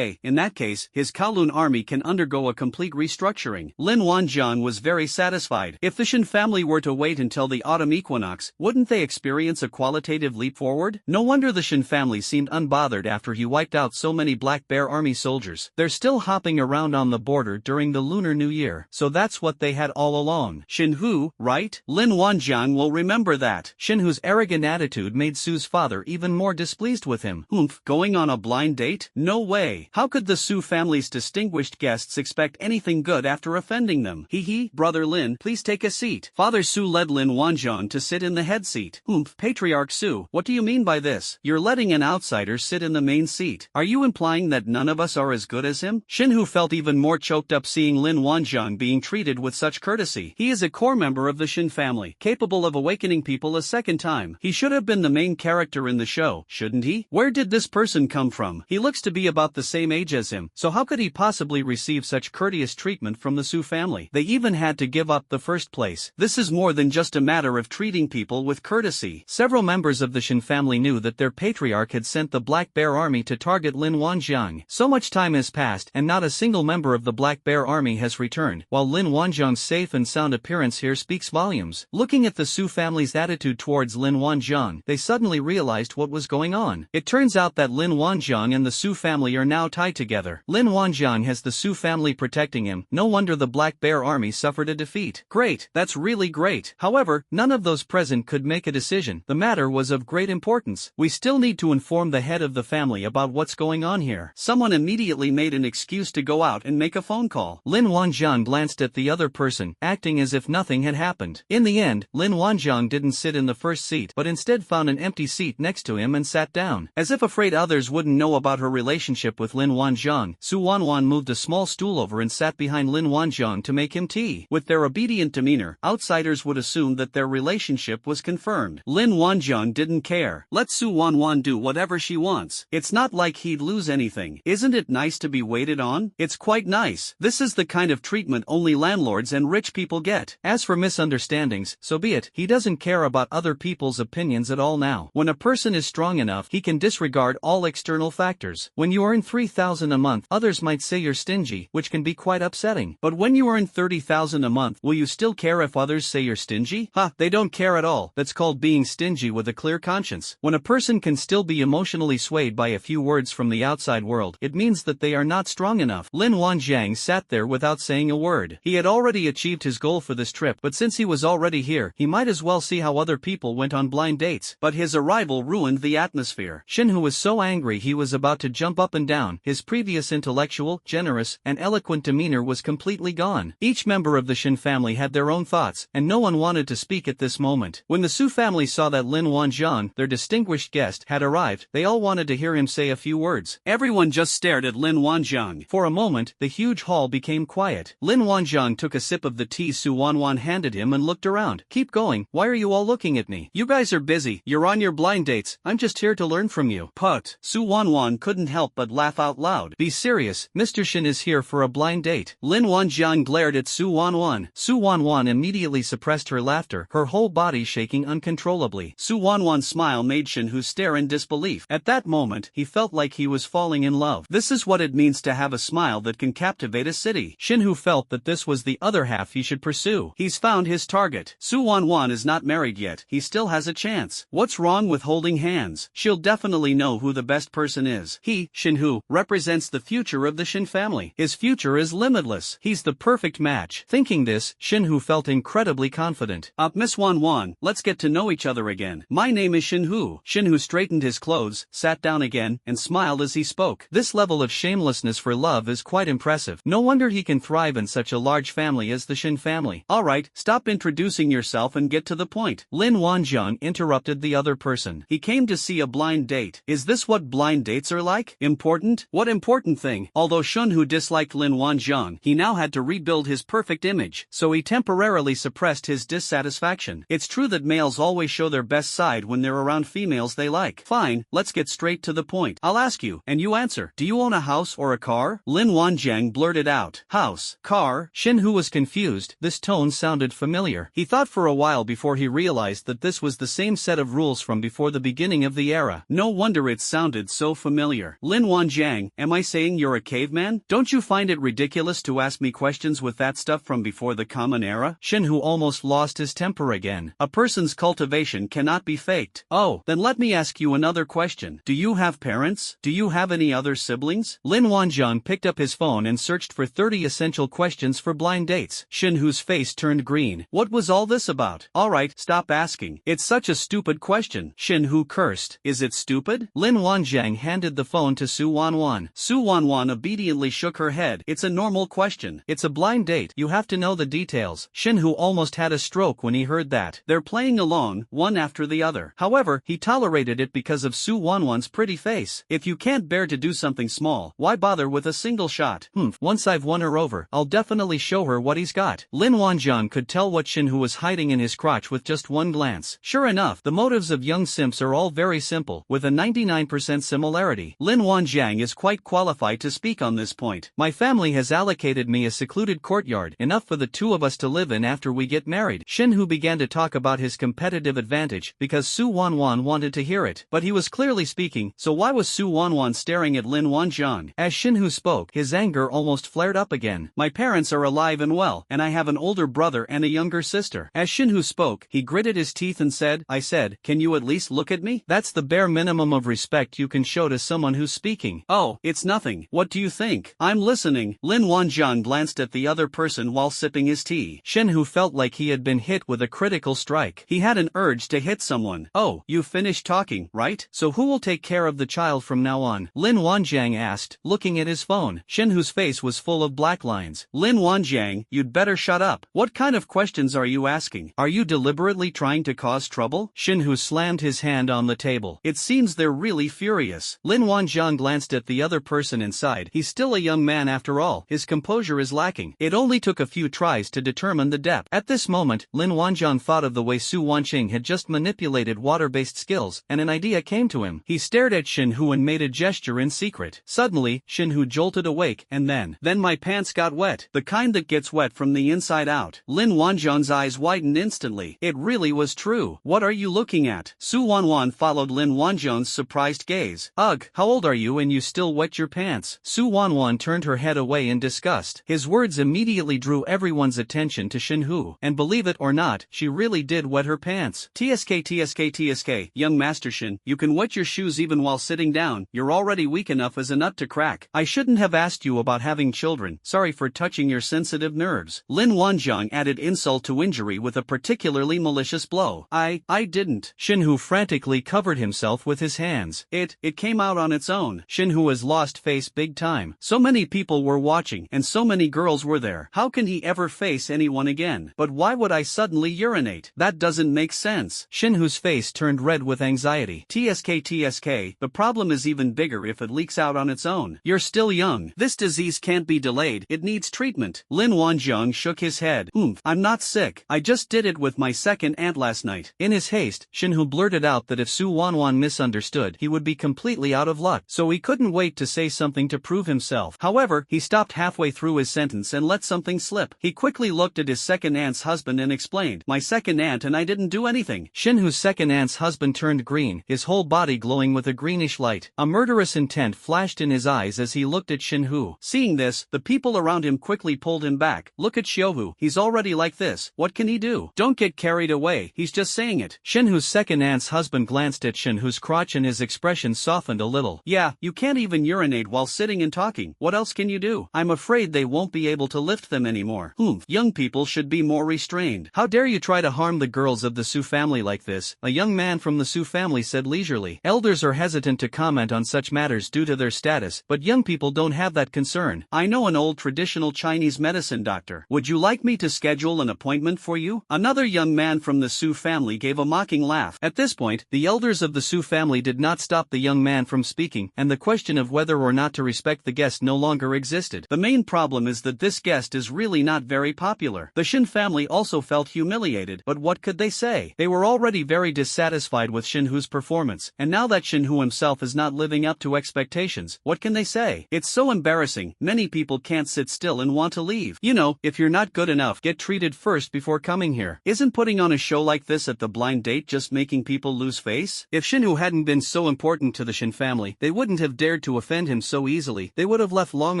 In that case, his Kowloon army can undergo a complete restructuring. Lin Wanjiang was very satisfied. If the Shin family were to wait until the autumn equinox, wouldn't they experience a qualitative leap forward? No wonder the Shin family seemed unbothered after he wiped out so many Black Bear Army soldiers. They're still hopping around on the border during the Lunar New Year, so that's what they had all along. Shinhu, right? Lin Wanjiang will remember that. Shinhu's arrogant attitude made Su's father even more displeased with him. Going on a blind date? No way. How could the Su family's distinguished guests expect anything good after offending them? Brother Lin, please take a seat. Father Su led Lin Wanjiang to sit in the head seat. Patriarch Su, what do you mean by this? You're letting an outsider sit in the main seat. Are you implying that none of us are as good as him? Shinhu felt even more choked up seeing Lin Wanjiang being treated with such courtesy. He is a core member of the Shin family, capable of awakening people a second time. He should have been the main character in the show, shouldn't he? Where did this person come from? He looks to be about the same age as him, so how could he possibly receive such courteous treatment from the Su family? They even had to give up the first place. This is more than just a matter of treating people with courtesy. Several members of the Shin family knew that their patriarch had sent the Black Bear Army to target Lin Wanjiang Wanjiang. So much time has passed and not a single member of the Black Bear army has returned, while Lin Wanjiang's safe and sound appearance here speaks volumes. Looking at the Su family's attitude towards Lin Wanjiang, they suddenly realized what was going on. It turns out that Lin Wanjiang and the Su family are now tied together. Lin Wanjiang has the Su family protecting him. No wonder the Black Bear army suffered a defeat. Great, that's really great. However, none of those present could make a decision. The matter was of great importance. We still need to inform the head of the family about what's going on here. Someone immediately made an excuse to go out and make a phone call. Lin Wanjiang glanced at the other person, acting as if nothing had happened. In the end, Lin Wanjiang didn't sit in the first seat but instead found an empty seat next to him and sat down. As if afraid others wouldn't know about her relationship with Lin Wanjiang, Su Wanwan moved a small stool over and sat behind Lin Wanjiang to make him tea. With their obedient demeanor, outsiders would assume that their relationship was confirmed. Lin Wanjiang didn't care. Let Su Wanwan do whatever she wants. It's not like he'd lose anything. Isn't it nice to be waited on? It's quite nice. This is the kind of treatment only landlords and rich people get. As for misunderstandings, so be it. He doesn't care about other people's opinions at all now. When a person is strong enough, he can disregard all external factors. When you earn 3,000 a month, others might say you're stingy, which can be quite upsetting. But when you earn 30,000 a month, will you still care if others say you're stingy? Ha, they don't care at all. That's called being stingy with a clear conscience. When a person can still be emotionally swayed by a few words from the outside world, it means that they are not strong enough. Lin Wanjiang sat there without saying a word. He had already achieved his goal for this trip, but since he was already here, he might as well see how other people went on blind dates. But his arrival ruined the atmosphere. Shinhu was so angry he was about to jump up and down. His previous intellectual, generous, and eloquent demeanor was completely gone. Each member of the Shin family had their own thoughts, and no one wanted to speak at this moment. When the Su family saw that Lin Wanjiang, their distinguished guest, had arrived, they all wanted to hear him say a few words. Everyone just stared at Lin Wanjiang. For a moment, the huge hall became quiet. Lin Wanjiang took a sip of the tea Su Wanwan handed him and looked around. Keep going. Why are you all looking at me? You guys are busy. You're on your blind dates. I'm just here to learn from you. Put. Su Wanwan couldn't help but laugh out loud. Be serious. Mr. Shin is here for a blind date. Lin Wanjiang glared at Su Wanwan. Su Wanwan immediately suppressed her laughter, her whole body shaking uncontrollably. Su Wanwan's smile made Shinhu stare in disbelief. At that moment, he felt like he was falling in love. This is what it means to have a smile that can captivate a city. Shinhu felt that this was the other half he should pursue. He's found his target. Su Wanwan is not married yet. He still has a chance. What's wrong with holding hands? She'll definitely know who the best person is. He, Shinhu, represents the future of the Shin family. His future is limitless. He's the perfect match. Thinking this, Shinhu felt incredibly confident. Miss Wanwan, let's get to know each other again. My name is Shinhu. Shinhu straightened his clothes, sat down again, and smiled as he spoke. This level of shamelessness for love is quite impressive. No wonder he can thrive in such a large family as the Shin family. Alright, stop introducing yourself and get to the point. Lin Wanjiang interrupted the other person. He came to see a blind date. Is this what blind dates are like? Important? What important thing? Although Shunhu disliked Lin Wanjiang, he now had to rebuild his perfect image, so he temporarily suppressed his dissatisfaction. It's true that males always show their best side when they're around females they like. Fine, let's get straight to the point. I'll ask you, and you answer. Do you own a house or a car? Lin Wanjiang blurted out. House, car. Shinhu was confused. This tone sounded familiar. He thought for a while before he realized that this was the same set of rules from before the beginning of the era. No wonder it sounded so familiar. Lin Wanjiang, am I saying you're a caveman? Don't you find it ridiculous to ask me questions with that stuff from before the common era? Shinhu almost lost his temper again. A person's cultivation cannot be faked. Oh, then let me ask you another question. Do you have parents? Do you have any other siblings? Lin Wanjiang picked up his phone and searched for 30 essential questions for blind dates. Shinhu's face turned green. What was all this about? Alright, stop asking. It's such a stupid question. Shinhu cursed. Is it stupid? Lin Wanjiang handed the phone to Su Wanwan. Su Wanwan obediently shook her head. It's a normal question. It's a blind date. You have to know the details. Shinhu almost had a stroke when he heard that. They're playing along, one after the other. However, he tolerated it because of Su Wanwan's pretty face. If you can't bear to do something small, why bother with a single shot? Once I've won her over, I'll definitely show her what he's got. Lin Wanjiang could tell what Shinhu was hiding in his crotch with just one glance. Sure enough, the motives of young simps are all very simple, with a 99% similarity. Lin Wanjiang is quite qualified to speak on this point. My family has allocated me a secluded courtyard, enough for the two of us to live in after we get married. Shinhu began to talk about his competitive advantage because Su Wanwan wanted to hear it, but he was clearly speaking, so why was Su Wanwan staring staring at Lin Wanjiang. As Shinhu spoke, his anger almost flared up again. My parents are alive and well, and I have an older brother and a younger sister. As Shinhu spoke, he gritted his teeth and said, I said, can you at least look at me? That's the bare minimum of respect you can show to someone who's speaking. Oh, it's nothing. What do you think? I'm listening. Lin Wanjiang glanced at the other person while sipping his tea. Shinhu felt like he had been hit with a critical strike. He had an urge to hit someone. Oh, you finished talking, right? So who will take care of the child from now on? Lin Wanjiang asked, looking at his phone. Shinhu's face was full of black lines. Lin Wanjiang, you'd better shut up. What kind of questions are you asking? Are you deliberately trying to cause trouble? Shinhu slammed his hand on the table. It seems they're really furious. Lin Wanjiang glanced at the other person inside. He's still a young man after all. His composure is lacking. It only took a few tries to determine the depth. At this moment, Lin Wanjiang thought of the way Su Wanqing had just manipulated water-based skills, and an idea came to him. He stared at Shinhu and made a gesture in secret. Suddenly, Shinhu jolted awake, and then my pants got wet. The kind that gets wet from the inside out. Lin Wanjiang's eyes widened instantly. It really was true. What are you looking at? Su Wanwan followed Lin Wanjiang's surprised gaze. Ugh, how old are you and you still wet your pants? Su Wanwan turned her head away in disgust. His words immediately drew everyone's attention to Shinhu, and believe it or not, she really did wet her pants. TSK, young Master Shin, you can wet your shoes even while sitting down. You're already weak enough as a nut to crack. I shouldn't have asked you about having children. Sorry for touching your sensitive nerves. Lin Wanjiang added insult to injury with a particularly malicious blow. I didn't. Shinhu frantically covered himself with his hands. It came out on its own. Shinhu has lost face big time. So many people were watching, and so many girls were there. How can he ever face anyone again? But why would I suddenly urinate? That doesn't make sense. Shinhu's face turned red with anxiety. TSK, the problem is even bigger if it leaks out on its own. You're still young. This disease can't be delayed. It needs treatment. Lin Wanjiang shook his head. I'm not sick. I just did it with my second aunt last night. In his haste, Shinhu blurted out that if Su Wanwan misunderstood, he would be completely out of luck, so he couldn't wait to say something to prove himself. However, he stopped halfway through his sentence and let something slip. He quickly looked at his second aunt's husband and explained, my second aunt and I didn't do anything. Shinhu's second aunt's husband turned green, his whole body glowing with a greenish light. A murderous intent flashed in his eyes as he looked at Shinhu. Seeing this, the people around him quickly pulled him back. Look at Xiuhu, he's already like this. What can he do? Don't get carried away, he's just saying it. Shinhu's second aunt's husband glanced at Shinhu's crotch and his expression softened a little. Yeah, you can't even urinate while sitting and talking. What else can you do? I'm afraid they won't be able to lift them anymore. Young people should be more restrained. How dare you try to harm the girls of the Su family like this? A young man from the Su family said leisurely. Elders are hesitant to comment on such matters due to their status, but young people don't have that concern. I know an old traditional Chinese medicine doctor. Would you like me to schedule an appointment for you? Another young man from the Su family gave a mocking laugh. At this point, the elders of the Su family did not stop the young man from speaking, and the question of whether or not to respect the guest no longer existed. The main problem is that this guest is really not very popular. The Shin family also felt humiliated, but what could they say? They were already very dissatisfied with Shinhu's performance, and now that Shinhu himself is not living up to expectations, what can they say? It's so embarrassing. Many people can't sit still and want to leave. You know, if you're not good enough, get treated first before coming here. Isn't putting on a show like this at the blind date just making people lose face? If Shinhu hadn't been so important to the Shin family, they wouldn't have dared to offend him so easily. They would have left long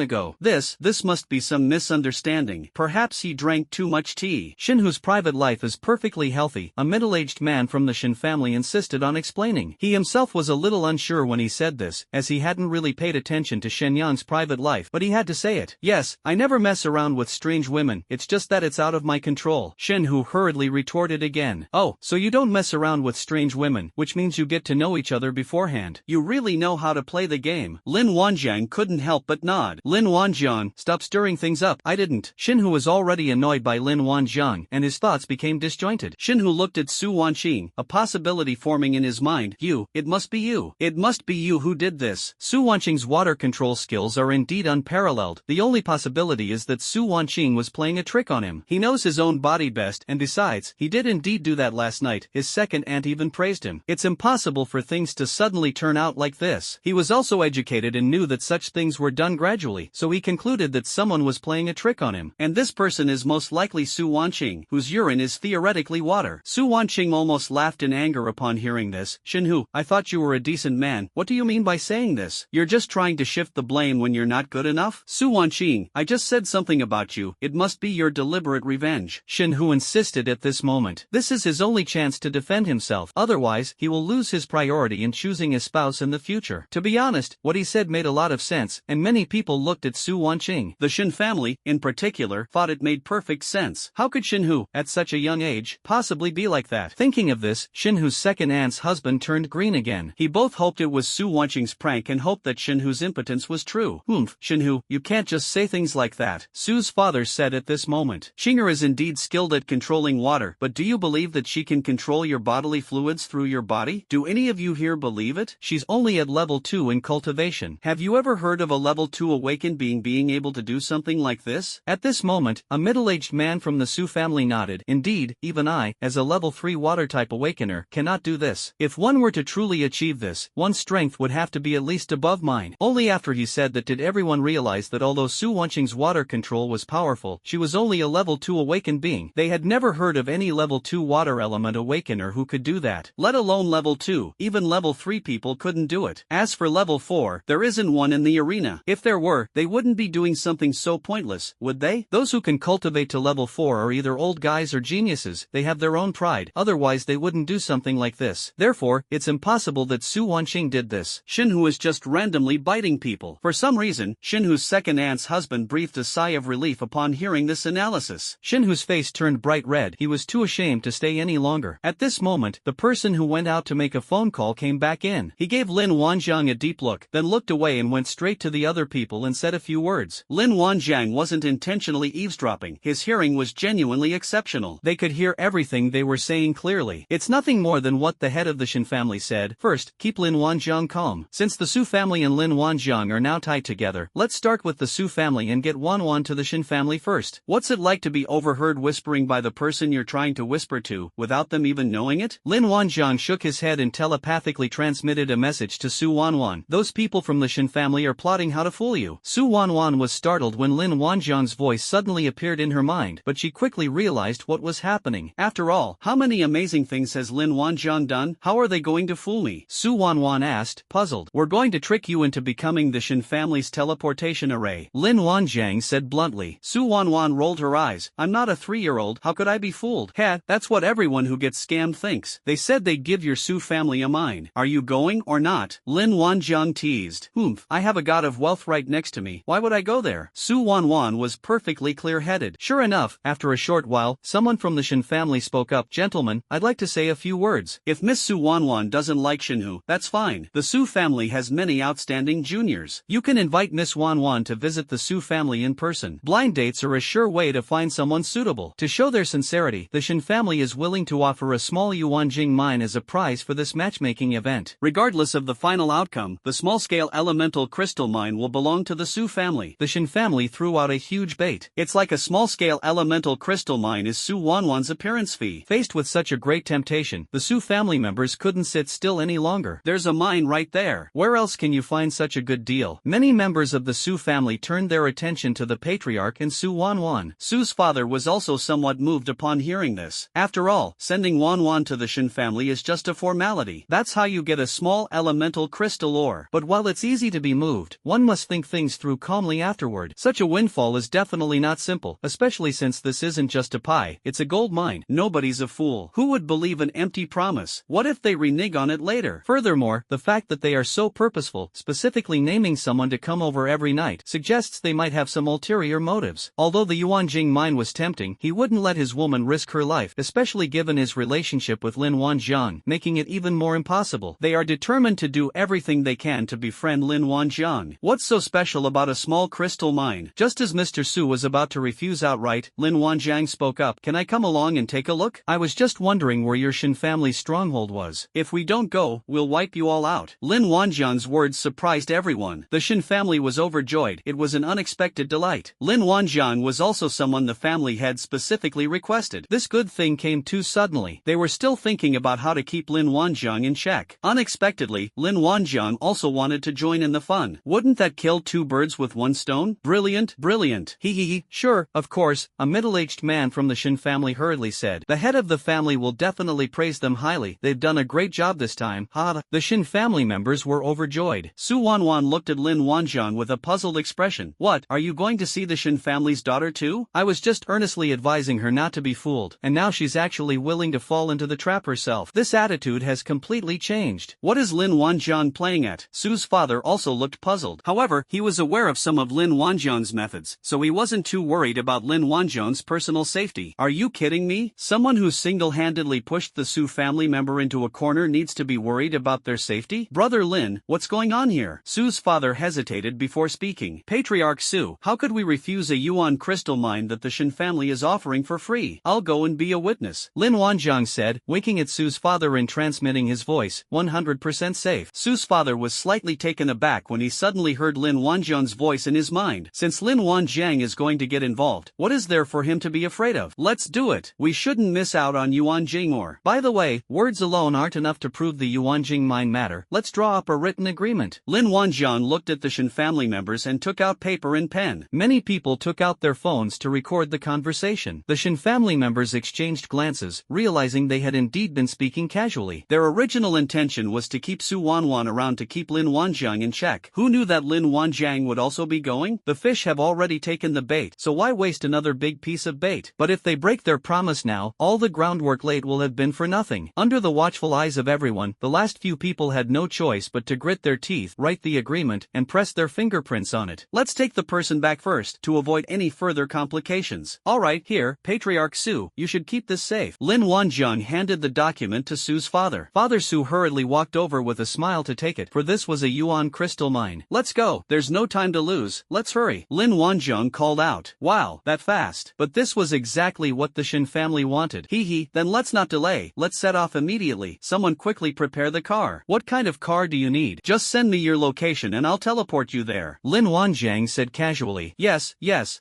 ago. This must be some misunderstanding. Perhaps he drank too much tea. Shinhu's private life is perfectly healthy, a middle-aged man from the Shin family insisted on explaining. He himself was a little unsure when he said this, as he hadn't really paid attention to Shenyang's private life, but he had to say it. Yes, I never mess around with strange women, it's just that it's out of my control. Shinhu hurriedly retorted again. Oh, so you don't mess around with strange women, which means you get to know each other beforehand. You really know how to play the game. Lin Wanjiang couldn't help but nod. Lin Wanjiang, stop stirring things up. I didn't. Shinhu was already annoyed by Lin Wanjiang, and his thoughts became disjointed. Shinhu looked at Su Wanqing, a possibility forming in his mind. It must be you. It must be you who did this. Su Wanqing's water control skills are indeed unparalleled. The only possibility is that Su Wanqing was playing a trick on him. He knows his own body best, and besides, he did indeed do that last night. His second aunt even praised him. It's impossible for things to suddenly turn out like this. He was also educated and knew that such things were done gradually, so he concluded that someone was playing a trick on him. And this person is most likely Su Wanqing, whose urine is theoretically water. Su Wanqing almost laughed in anger upon hearing this. Shinhu, I thought you were a decent man. What do you mean by saying that? this? You're just trying to shift the blame when you're not good enough? Su Wanqing, I just said something about you, it must be your deliberate revenge. Shinhu insisted at this moment. This is his only chance to defend himself, otherwise, he will lose his priority in choosing a spouse in the future. To be honest, what he said made a lot of sense, and many people looked at Su Wanqing. The Shin family, in particular, thought it made perfect sense. How could Shinhu, at such a young age, possibly be like that? Thinking of this, Shinhu's second aunt's husband turned green again. He both hoped it was Su Wanqing's prank and hoped that Shinhu's impotence was true. Shinhu, you can't just say things like that, Su's father said at this moment. Xinger is indeed skilled at controlling water, but do you believe that she can control your bodily fluids through your body? Do any of you here believe it? She's only at level 2 in cultivation. Have you ever heard of a level 2 awakened being able to do something like this? At this moment, a middle-aged man from the Su family nodded. Indeed, even I, as a level 3 water-type awakener, cannot do this. If one were to truly achieve this, one's strength would have to be at least above mine. Only after he said that did everyone realize that although Su Wanqing's water control was powerful, she was only a level 2 awakened being. They had never heard of any level 2 water element awakener who could do that. Let alone level 2, even level 3 people couldn't do it. As for level 4, there isn't one in the arena. If there were, they wouldn't be doing something so pointless, would they? Those who can cultivate to level 4 are either old guys or geniuses, they have their own pride, otherwise they wouldn't do something like this. Therefore, it's impossible that Su Wanqing did this. Shinhu is just randomly biting people. For some reason, Shinhu's second aunt's husband breathed a sigh of relief upon hearing this analysis. Shinhu's face turned bright red. He was too ashamed to stay any longer. At this moment, the person who went out to make a phone call came back in. He gave Lin Wanjiang a deep look, then looked away and went straight to the other people and said a few words. Lin Wanjiang wasn't intentionally eavesdropping. His hearing was genuinely exceptional. They could hear everything they were saying clearly. It's nothing more than what the head of the Shin family said. First, keep Lin Wanjiang calm. Since the Su family and Lin Wanjiang are now tied together, let's start with the Su family and get Wanwan to the Shin family first. What's it like to be overheard whispering by the person you're trying to whisper to, without them even knowing it? Lin Wanjiang shook his head and telepathically transmitted a message to Su Wanwan. Those people from the Shin family are plotting how to fool you. Su Wanwan was startled when Lin Wanjiang's voice suddenly appeared in her mind, but she quickly realized what was happening. After all, how many amazing things has Lin Wanjiang done? How are they going to fool me? Su Wanwan asked, puzzled. We're going to trick you into becoming the Shin family's teleportation array, Lin Wanjiang said bluntly. Su Wanwan rolled her eyes. I'm not a 3-year-old, how could I be fooled? Heh, that's what everyone who gets scammed thinks. They said they'd give your Su family a mine. Are you going or not? Lin Wanjiang teased. I have a god of wealth right next to me. Why would I go there? Su Wanwan was perfectly clear-headed. Sure enough, after a short while, someone from the Shin family spoke up. Gentlemen, I'd like to say a few words. If Miss Su Wanwan doesn't like Shinhu, that's fine. The Su family has many outstanding juniors. You can invite Miss Wanwan to visit the Su family in person. Blind dates are a sure way to find someone suitable. To show their sincerity, the Shin family is willing to offer a small Yuanjing mine as a prize for this matchmaking event. Regardless of the final outcome, the small-scale elemental crystal mine will belong to the Su family. The Shin family threw out a huge bait. It's like a small-scale elemental crystal mine is Su Wanwan's appearance fee. Faced with such a great temptation, the Su family members couldn't sit still any longer. There's a mine right there. Where else can you find such a good deal? Many members of the Su family turned their attention to the patriarch and Su Wanwan. Su's father was also somewhat moved upon hearing this. After all, sending Wanwan to the Shin family is just a formality. That's how you get a small elemental crystal ore. But while it's easy to be moved, one must think things through calmly afterward. Such a windfall is definitely not simple, especially since this isn't just a pie, it's a gold mine. Nobody's a fool. Who would believe an empty promise? What if they renege on it later? Furthermore, the fact that they are so purposeful, specifically naming someone to come over every night, suggests they might have some ulterior motives. Although the Yuanjing mine was tempting, he wouldn't let his woman risk her life, especially given his relationship with Lin Wanjiang, making it even more impossible. They are determined to do everything they can to befriend Lin Wanjiang. What's so special about a small crystal mine? Just as Mr. Su was about to refuse outright, Lin Wanjiang spoke up. Can I come along and take a look? I was just wondering where your Shin family's stronghold was. If we don't go, we'll wipe you all out. Lin Wanjiang's words surprised everyone. The Shin family was overjoyed. It was an unexpected delight. Lin Wanjiang was also someone the family had specifically requested. This good thing came too suddenly. They were still thinking about how to keep Lin Wanjiang in check. Unexpectedly, Lin Wanjiang also wanted to join in the fun. Wouldn't that kill two birds with one stone? Brilliant, brilliant. Hee. Sure, of course, a middle-aged man from the Shin family hurriedly said. The head of the family will definitely praise them highly. They've done a great job this time. The Shin family members were overjoyed. overjoyed. Su Wanwan looked at Lin Wanjiang with a puzzled expression. What, are you going to see the Shin family's daughter too? I was just earnestly advising her not to be fooled, and now she's actually willing to fall into the trap herself. This attitude has completely changed. What is Lin Wanjiang playing at? Su's father also looked puzzled. However, he was aware of some of Lin Wanjiang's methods, so he wasn't too worried about Lin Wanjiang's personal safety. Are you kidding me? Someone who single-handedly pushed the Su family member into a corner needs to be worried about their safety? Brother Lin, what's going on here? Su's father hesitated before speaking. Patriarch Su, how could we refuse a yuan crystal mine that the Shin family is offering for free? I'll go and be a witness. Lin Wanjiang said, winking at Su's father and transmitting his voice, 100% safe. Su's father was slightly taken aback when he suddenly heard Lin Wanjiang's voice in his mind. Since Lin Wanjiang is going to get involved, what is there for him to be afraid of? Let's do it. We shouldn't miss out on Yuan Jingor. By the way, words alone aren't enough to prove the Yuan Jing mine matter. Let's draw up a written agreement. Lin Wanjiang looked at the Shin family members and took out paper and pen. Many people took out their phones to record the conversation. The Shin family members exchanged glances, realizing they had indeed been speaking casually. Their original intention was to keep Su Wanwan around to keep Lin Wanjiang in check. Who knew that Lin Wanjiang would also be going? The fish have already taken the bait, so why waste another big piece of bait? But if they break their promise now, all the groundwork laid will have been for nothing. Under the watchful eyes of everyone, the last few people had no choice but to grit their teeth, write the agreement, and press their fingerprints on it. Let's take the person back first, to avoid any further complications. Alright, here, Patriarch Su, you should keep this safe. Lin Wanjiang handed the document to Su's father. Father Su hurriedly walked over with a smile to take it, for this was a yuan crystal mine. Let's go, there's no time to lose, let's hurry. Lin Wanjiang called out. Wow, that fast. But this was exactly what the Shin family wanted. Hee, then let's not delay, let's set off immediately. Someone quickly prepare the car. What kind of car do you need? Just send me your location and I'll teleport you there. Lin Wanjiang said casually. Yes,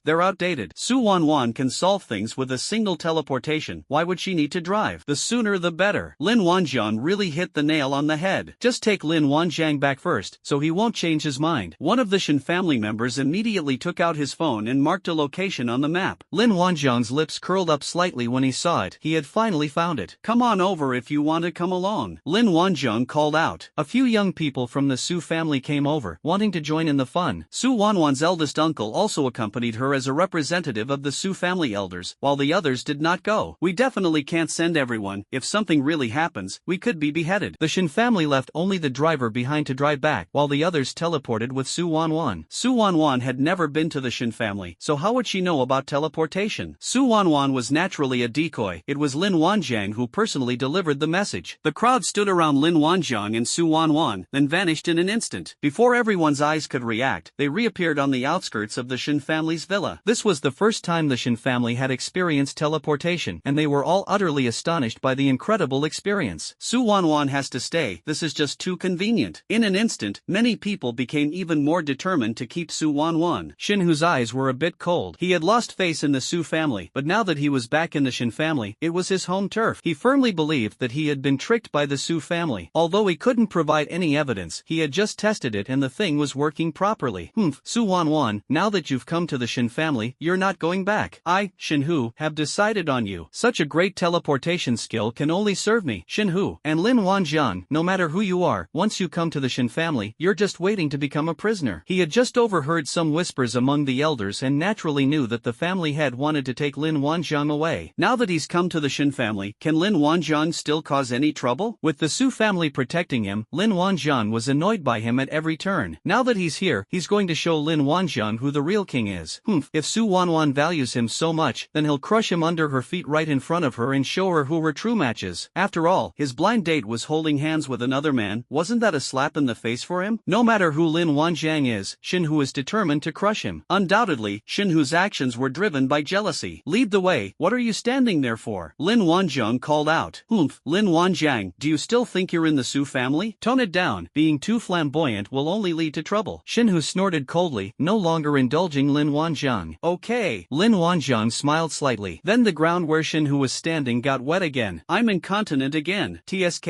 they're outdated. Su Wanwan can solve things with a single teleportation. Why would she need to drive? The sooner the better. Lin Wanjiang really hit the nail on the head. Just take Lin Wanjiang back first, so he won't change his mind. One of the Shin family members immediately took out his phone and marked a location on the map. Lin Wanjiang's lips curled up slightly when he saw it. He had finally found it. Come on over if you want to come along. Lin Wanjiang called out. A few young people from the Su family came over, wanting to join in the fun. Su Wanwan's eldest uncle also accompanied her as a representative of the Su family elders, while the others did not go. We definitely can't send everyone. If something really happens, we could be beheaded. The Shin family left only the driver behind to drive back, while the others teleported with Su Wanwan. Su Wanwan had never been to the Shin family, so how would she know about teleportation? Su Wanwan was naturally a decoy. It was Lin Wanjiang who personally delivered the message. The crowd stood around Lin Wanjiang and Su Wanwan, then vanished in an instant. Before everyone's eyes could react, they reappeared on the outskirts of the Shin family's villa. This was the first time the Shin family had experienced teleportation, and they were all utterly astonished by the incredible experience. Su Wanwan has to stay, this is just too convenient. In an instant, many people became even more determined to keep Su Wanwan. Shin, whose eyes were a bit cold. He had lost face in the Su family, but now that he was back in the Shin family, it was his home turf. He firmly believed that he had been tricked by the Su family. Although he couldn't provide any evidence, he had just tested it and the thing was working properly. Su Wanwan, now that you've come to the Shin family, you're not going back. I, Shinhu, have decided on you. Such a great teleportation skill can only serve me. Shinhu and Lin Wanjiang, no matter who you are, once you come to the Shin family, you're just waiting to become a prisoner. He had just overheard some whispers among the elders and naturally knew that the family head wanted to take Lin Wanjiang away. Now that he's come to the Shin family, can Lin Wanjiang still cause any trouble? With the Su family protecting him, Lin Wanjiang was annoyed by him at every turn. Now that he's here, he's going to show Lin Wanjiang who the real king is. If Su Wanwan values him so much, then he'll crush him under her feet right in front of her and show her who her true match is. After all, his blind date was holding hands with another man. Wasn't that a slap in the face for him? No matter who Lin Wanjiang is, Shinhu is determined to crush him. Undoubtedly, Shinhu's actions were driven by jealousy. Lead the way, what are you standing there for? Lin Wanjiang called out. Lin Wanjiang, do you still think you're in the Su family? Tone it down, being too flamboyant will only lead to trouble. Shinhu snorted coldly, no longer indulging Lin Wanjiang. Okay. Lin Wanjiang smiled slightly. Then the ground where Shinhu was standing got wet again. I'm incontinent again. TSK.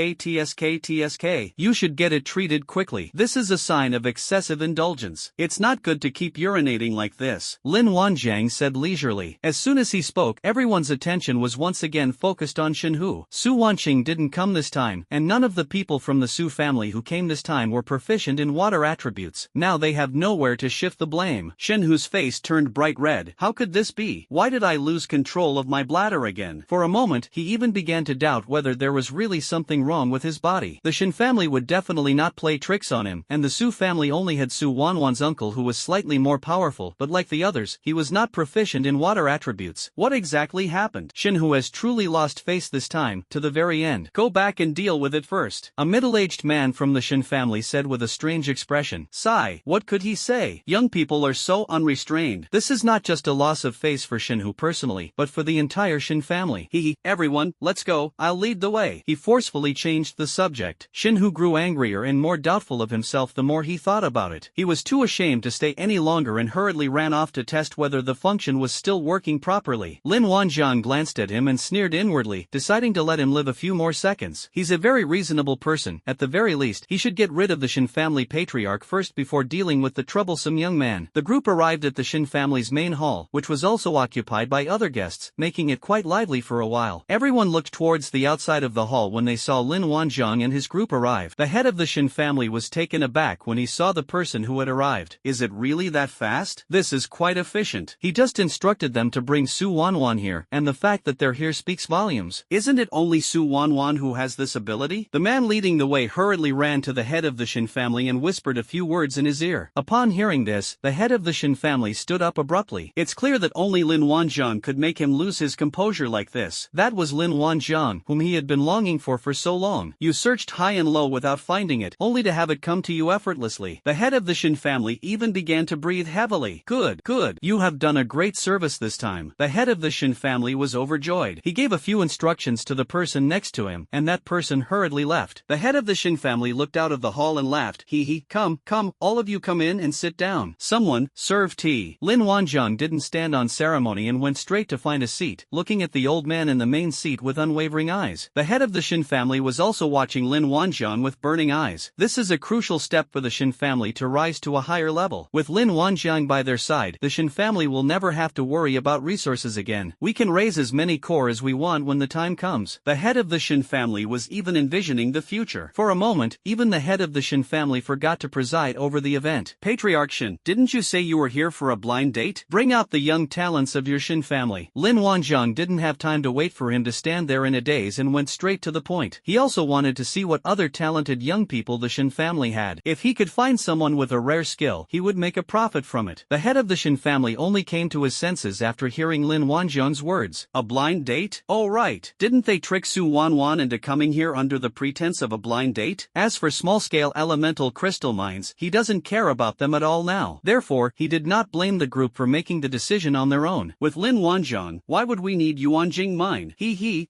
You should get it treated quickly. This is a sign of excessive indulgence. It's not good to keep urinating like this. Lin Wanjiang said leisurely. As soon as he spoke, everyone's attention was once again focused on Shinhu. Su Wanqing didn't come this time, and none of the people from the Su family who came to this time were proficient in water attributes. Now they have nowhere to shift the blame. Shinhu's face turned bright red. How could this be? Why did I lose control of my bladder again? For a moment, he even began to doubt whether there was really something wrong with his body. The Shin family would definitely not play tricks on him, and the Su family only had Su Wanwan's uncle who was slightly more powerful, but like the others, he was not proficient in water attributes. What exactly happened? Shinhu has truly lost face this time, to the very end. Go back and deal with it first. A middle-aged man from the Shin family said with a strange expression. Sigh. What could he say? Young people are so unrestrained. This is not just a loss of face for Shinhu personally, but for the entire Shin family. Everyone, let's go, I'll lead the way. He forcefully changed the subject. Shinhu grew angrier and more doubtful of himself the more he thought about it. He was too ashamed to stay any longer and hurriedly ran off to test whether the function was still working properly. Lin Wanjiang glanced at him and sneered inwardly, deciding to let him live a few more seconds. He's a very reasonable person. At the very least, he should get rid of the Shin family patriarch first before dealing with the troublesome young man. The group arrived at the Shin family's main hall, which was also occupied by other guests, making it quite lively for a while. Everyone looked towards the outside of the hall when they saw Lin Wanjiang and his group arrive. The head of the Shin family was taken aback when he saw the person who had arrived. Is it really that fast? This is quite efficient. He just instructed them to bring Su Wanwan here, and the fact that they're here speaks volumes. Isn't it only Su Wanwan who has this ability? The man leading the way hurriedly ran to the head of the Shin family and whispered a few words in his ear. Upon hearing this, the head of the Shin family stood up abruptly. It's clear that only Lin Wanjiang could make him lose his composure like this. That was Lin Wanjiang, whom he had been longing for so long. You searched high and low without finding it, only to have it come to you effortlessly. The head of the Shin family even began to breathe heavily. Good. You have done a great service this time. The head of the Shin family was overjoyed. He gave a few instructions to the person next to him, and that person hurriedly left. The head of the Shin family looked out of the hall and laughed. Come, all of you come in and sit down. Someone, serve tea. Lin Wanjiang didn't stand on ceremony and went straight to find a seat, looking at the old man in the main seat with unwavering eyes. The head of the Shin family was also watching Lin Wanjiang with burning eyes. This is a crucial step for the Shin family to rise to a higher level. With Lin Wanjiang by their side, the Shin family will never have to worry about resources again. We can raise as many core as we want when the time comes. The head of the Shin family was even envisioning the future. For a moment, even the head of the Shin family forgot to preside over the event. Patriarch Shin, didn't you say you were here for a blind date? Bring out the young talents of your Shin family. Lin Wanjiang didn't have time to wait for him to stand there in a daze and went straight to the point. He also wanted to see what other talented young people the Shin family had. If he could find someone with a rare skill, he would make a profit from it. The head of the Shin family only came to his senses after hearing Lin Wanjiang's words. A blind date? Oh right. Didn't they trick Su Wanwan into coming here under the pretense of a blind date? As for small-scale elemental crystal mines, he doesn't care about them at all now. Therefore, he did not blame the group for making the decision on their own. With Lin Wanjiang, why would we need Yuanjing mine?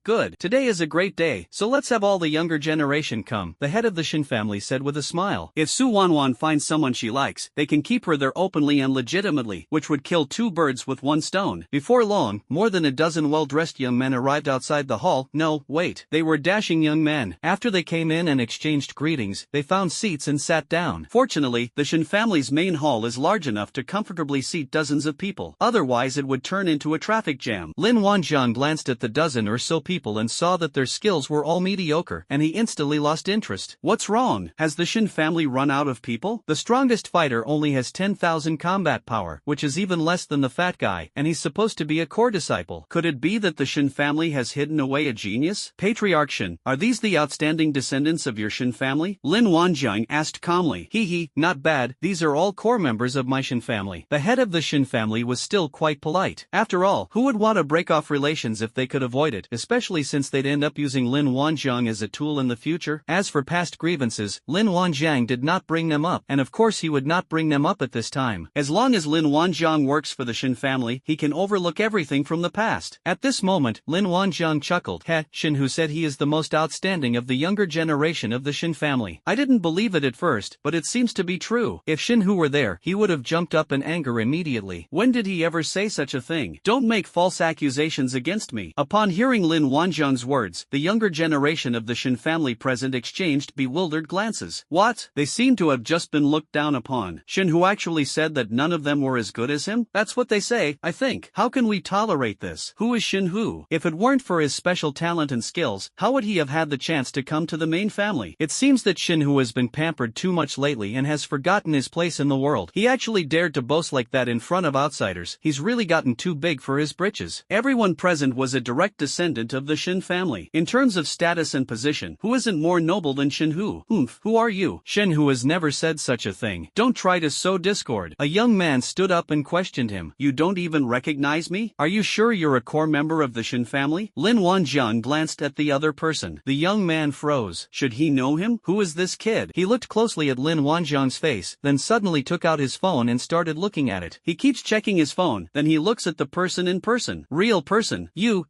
Good. Today is a great day, so let's have all the younger generation come, the head of the Shin family said with a smile. If Su Wanwan finds someone she likes, they can keep her there openly and legitimately, which would kill two birds with one stone. Before long, more than a dozen well-dressed young men arrived outside the hall. No, wait. They were dashing young men. After they came in and exchanged greetings, they found seats and sat down. Fortunately, the Shin family's main hall is large enough to comfortably seat dozens of people. Otherwise it would turn into a traffic jam. Lin Wanjiang glanced at the dozen or so people and saw that their skills were all mediocre, and he instantly lost interest. What's wrong? Has the Shin family run out of people? The strongest fighter only has 10,000 combat power, which is even less than the fat guy, and he's supposed to be a core disciple. Could it be that the Shin family has hidden away a genius? Patriarch Shin, are these the outstanding descendants of your Shin family? Lin Wanjiang asked calmly. Not bad, these are all core members of my Shin family. The head of the Shin family was still quite polite. After all, who would want to break off relations if they could avoid it, especially since they'd end up using Lin Wanjiang as a tool in the future? As for past grievances, Lin Wanjiang did not bring them up, and of course he would not bring them up at this time. As long as Lin Wanjiang works for the Shin family, he can overlook everything from the past. At this moment, Lin Wanjiang chuckled. Shinhu said he is the most outstanding of the younger generation of the Shin family. I didn't believe it at first, but it seems to be true. If Shinhu were there, he would have jumped up in anger immediately. When did he ever say such a thing? Don't make false accusations against me. Upon hearing Lin Wanjiang's words, the younger generation of the Shin family present exchanged bewildered glances. What? They seem to have just been looked down upon. Shinhu actually said that none of them were as good as him? That's what they say, I think. How can we tolerate this? Who is Shinhu? If it weren't for his special talent and skills, how would he have had the chance to come to the main family? It seems that Shin Shin Hu has been pampered too much lately and has forgotten his place in the world. He actually dared to boast like that in front of outsiders. He's really gotten too big for his britches. Everyone present was a direct descendant of the Shin family. In terms of status and position, who isn't more noble than Shin Hu? Who are you? Shin Hu has never said such a thing. Don't try to sow discord. A young man stood up and questioned him. You don't even recognize me? Are you sure you're a core member of the Shin family? Lin Wanjiang glanced at the other person. The young man froze. Should he know him? Who is this kid? He looked closely at Lin Wanjiang's face, then suddenly took out his phone and started looking at it. He keeps checking his phone, then he looks at the person in person. Real person. You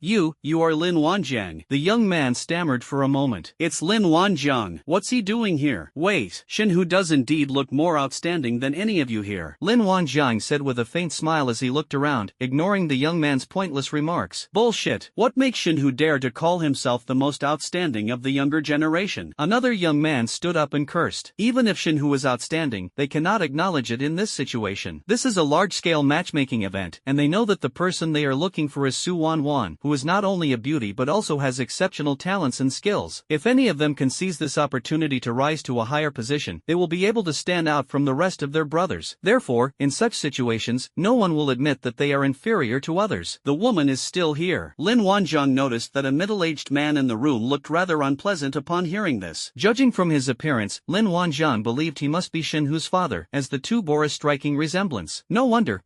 are Lin Wanjiang. The young man stammered for a moment. It's Lin Wanjiang. What's he doing here? Wait, Shin Hu does indeed look more outstanding than any of you here. Lin Wanjiang said with a faint smile as he looked around, ignoring the young man's pointless remarks. Bullshit. What makes Shin Hu dare to call himself the most outstanding of the younger generation? Another young man stood up and cursed. Even if Shin Hu is outstanding, they cannot acknowledge it in this situation. This is a large-scale matchmaking event, and they know that the person they are looking for is Su Wanwan, who is not only a beauty but also has exceptional talents and skills. If any of them can seize this opportunity to rise to a higher position, they will be able to stand out from the rest of their brothers. Therefore, in such situations, no one will admit that they are inferior to others. The woman is still here. Lin Wanjiang noticed that a middle-aged man in the room looked rather unpleasant upon hearing this. Judging from his appearance, Lin Wanjiang believed he must be Shin Hu's father, as the two bore a striking resemblance.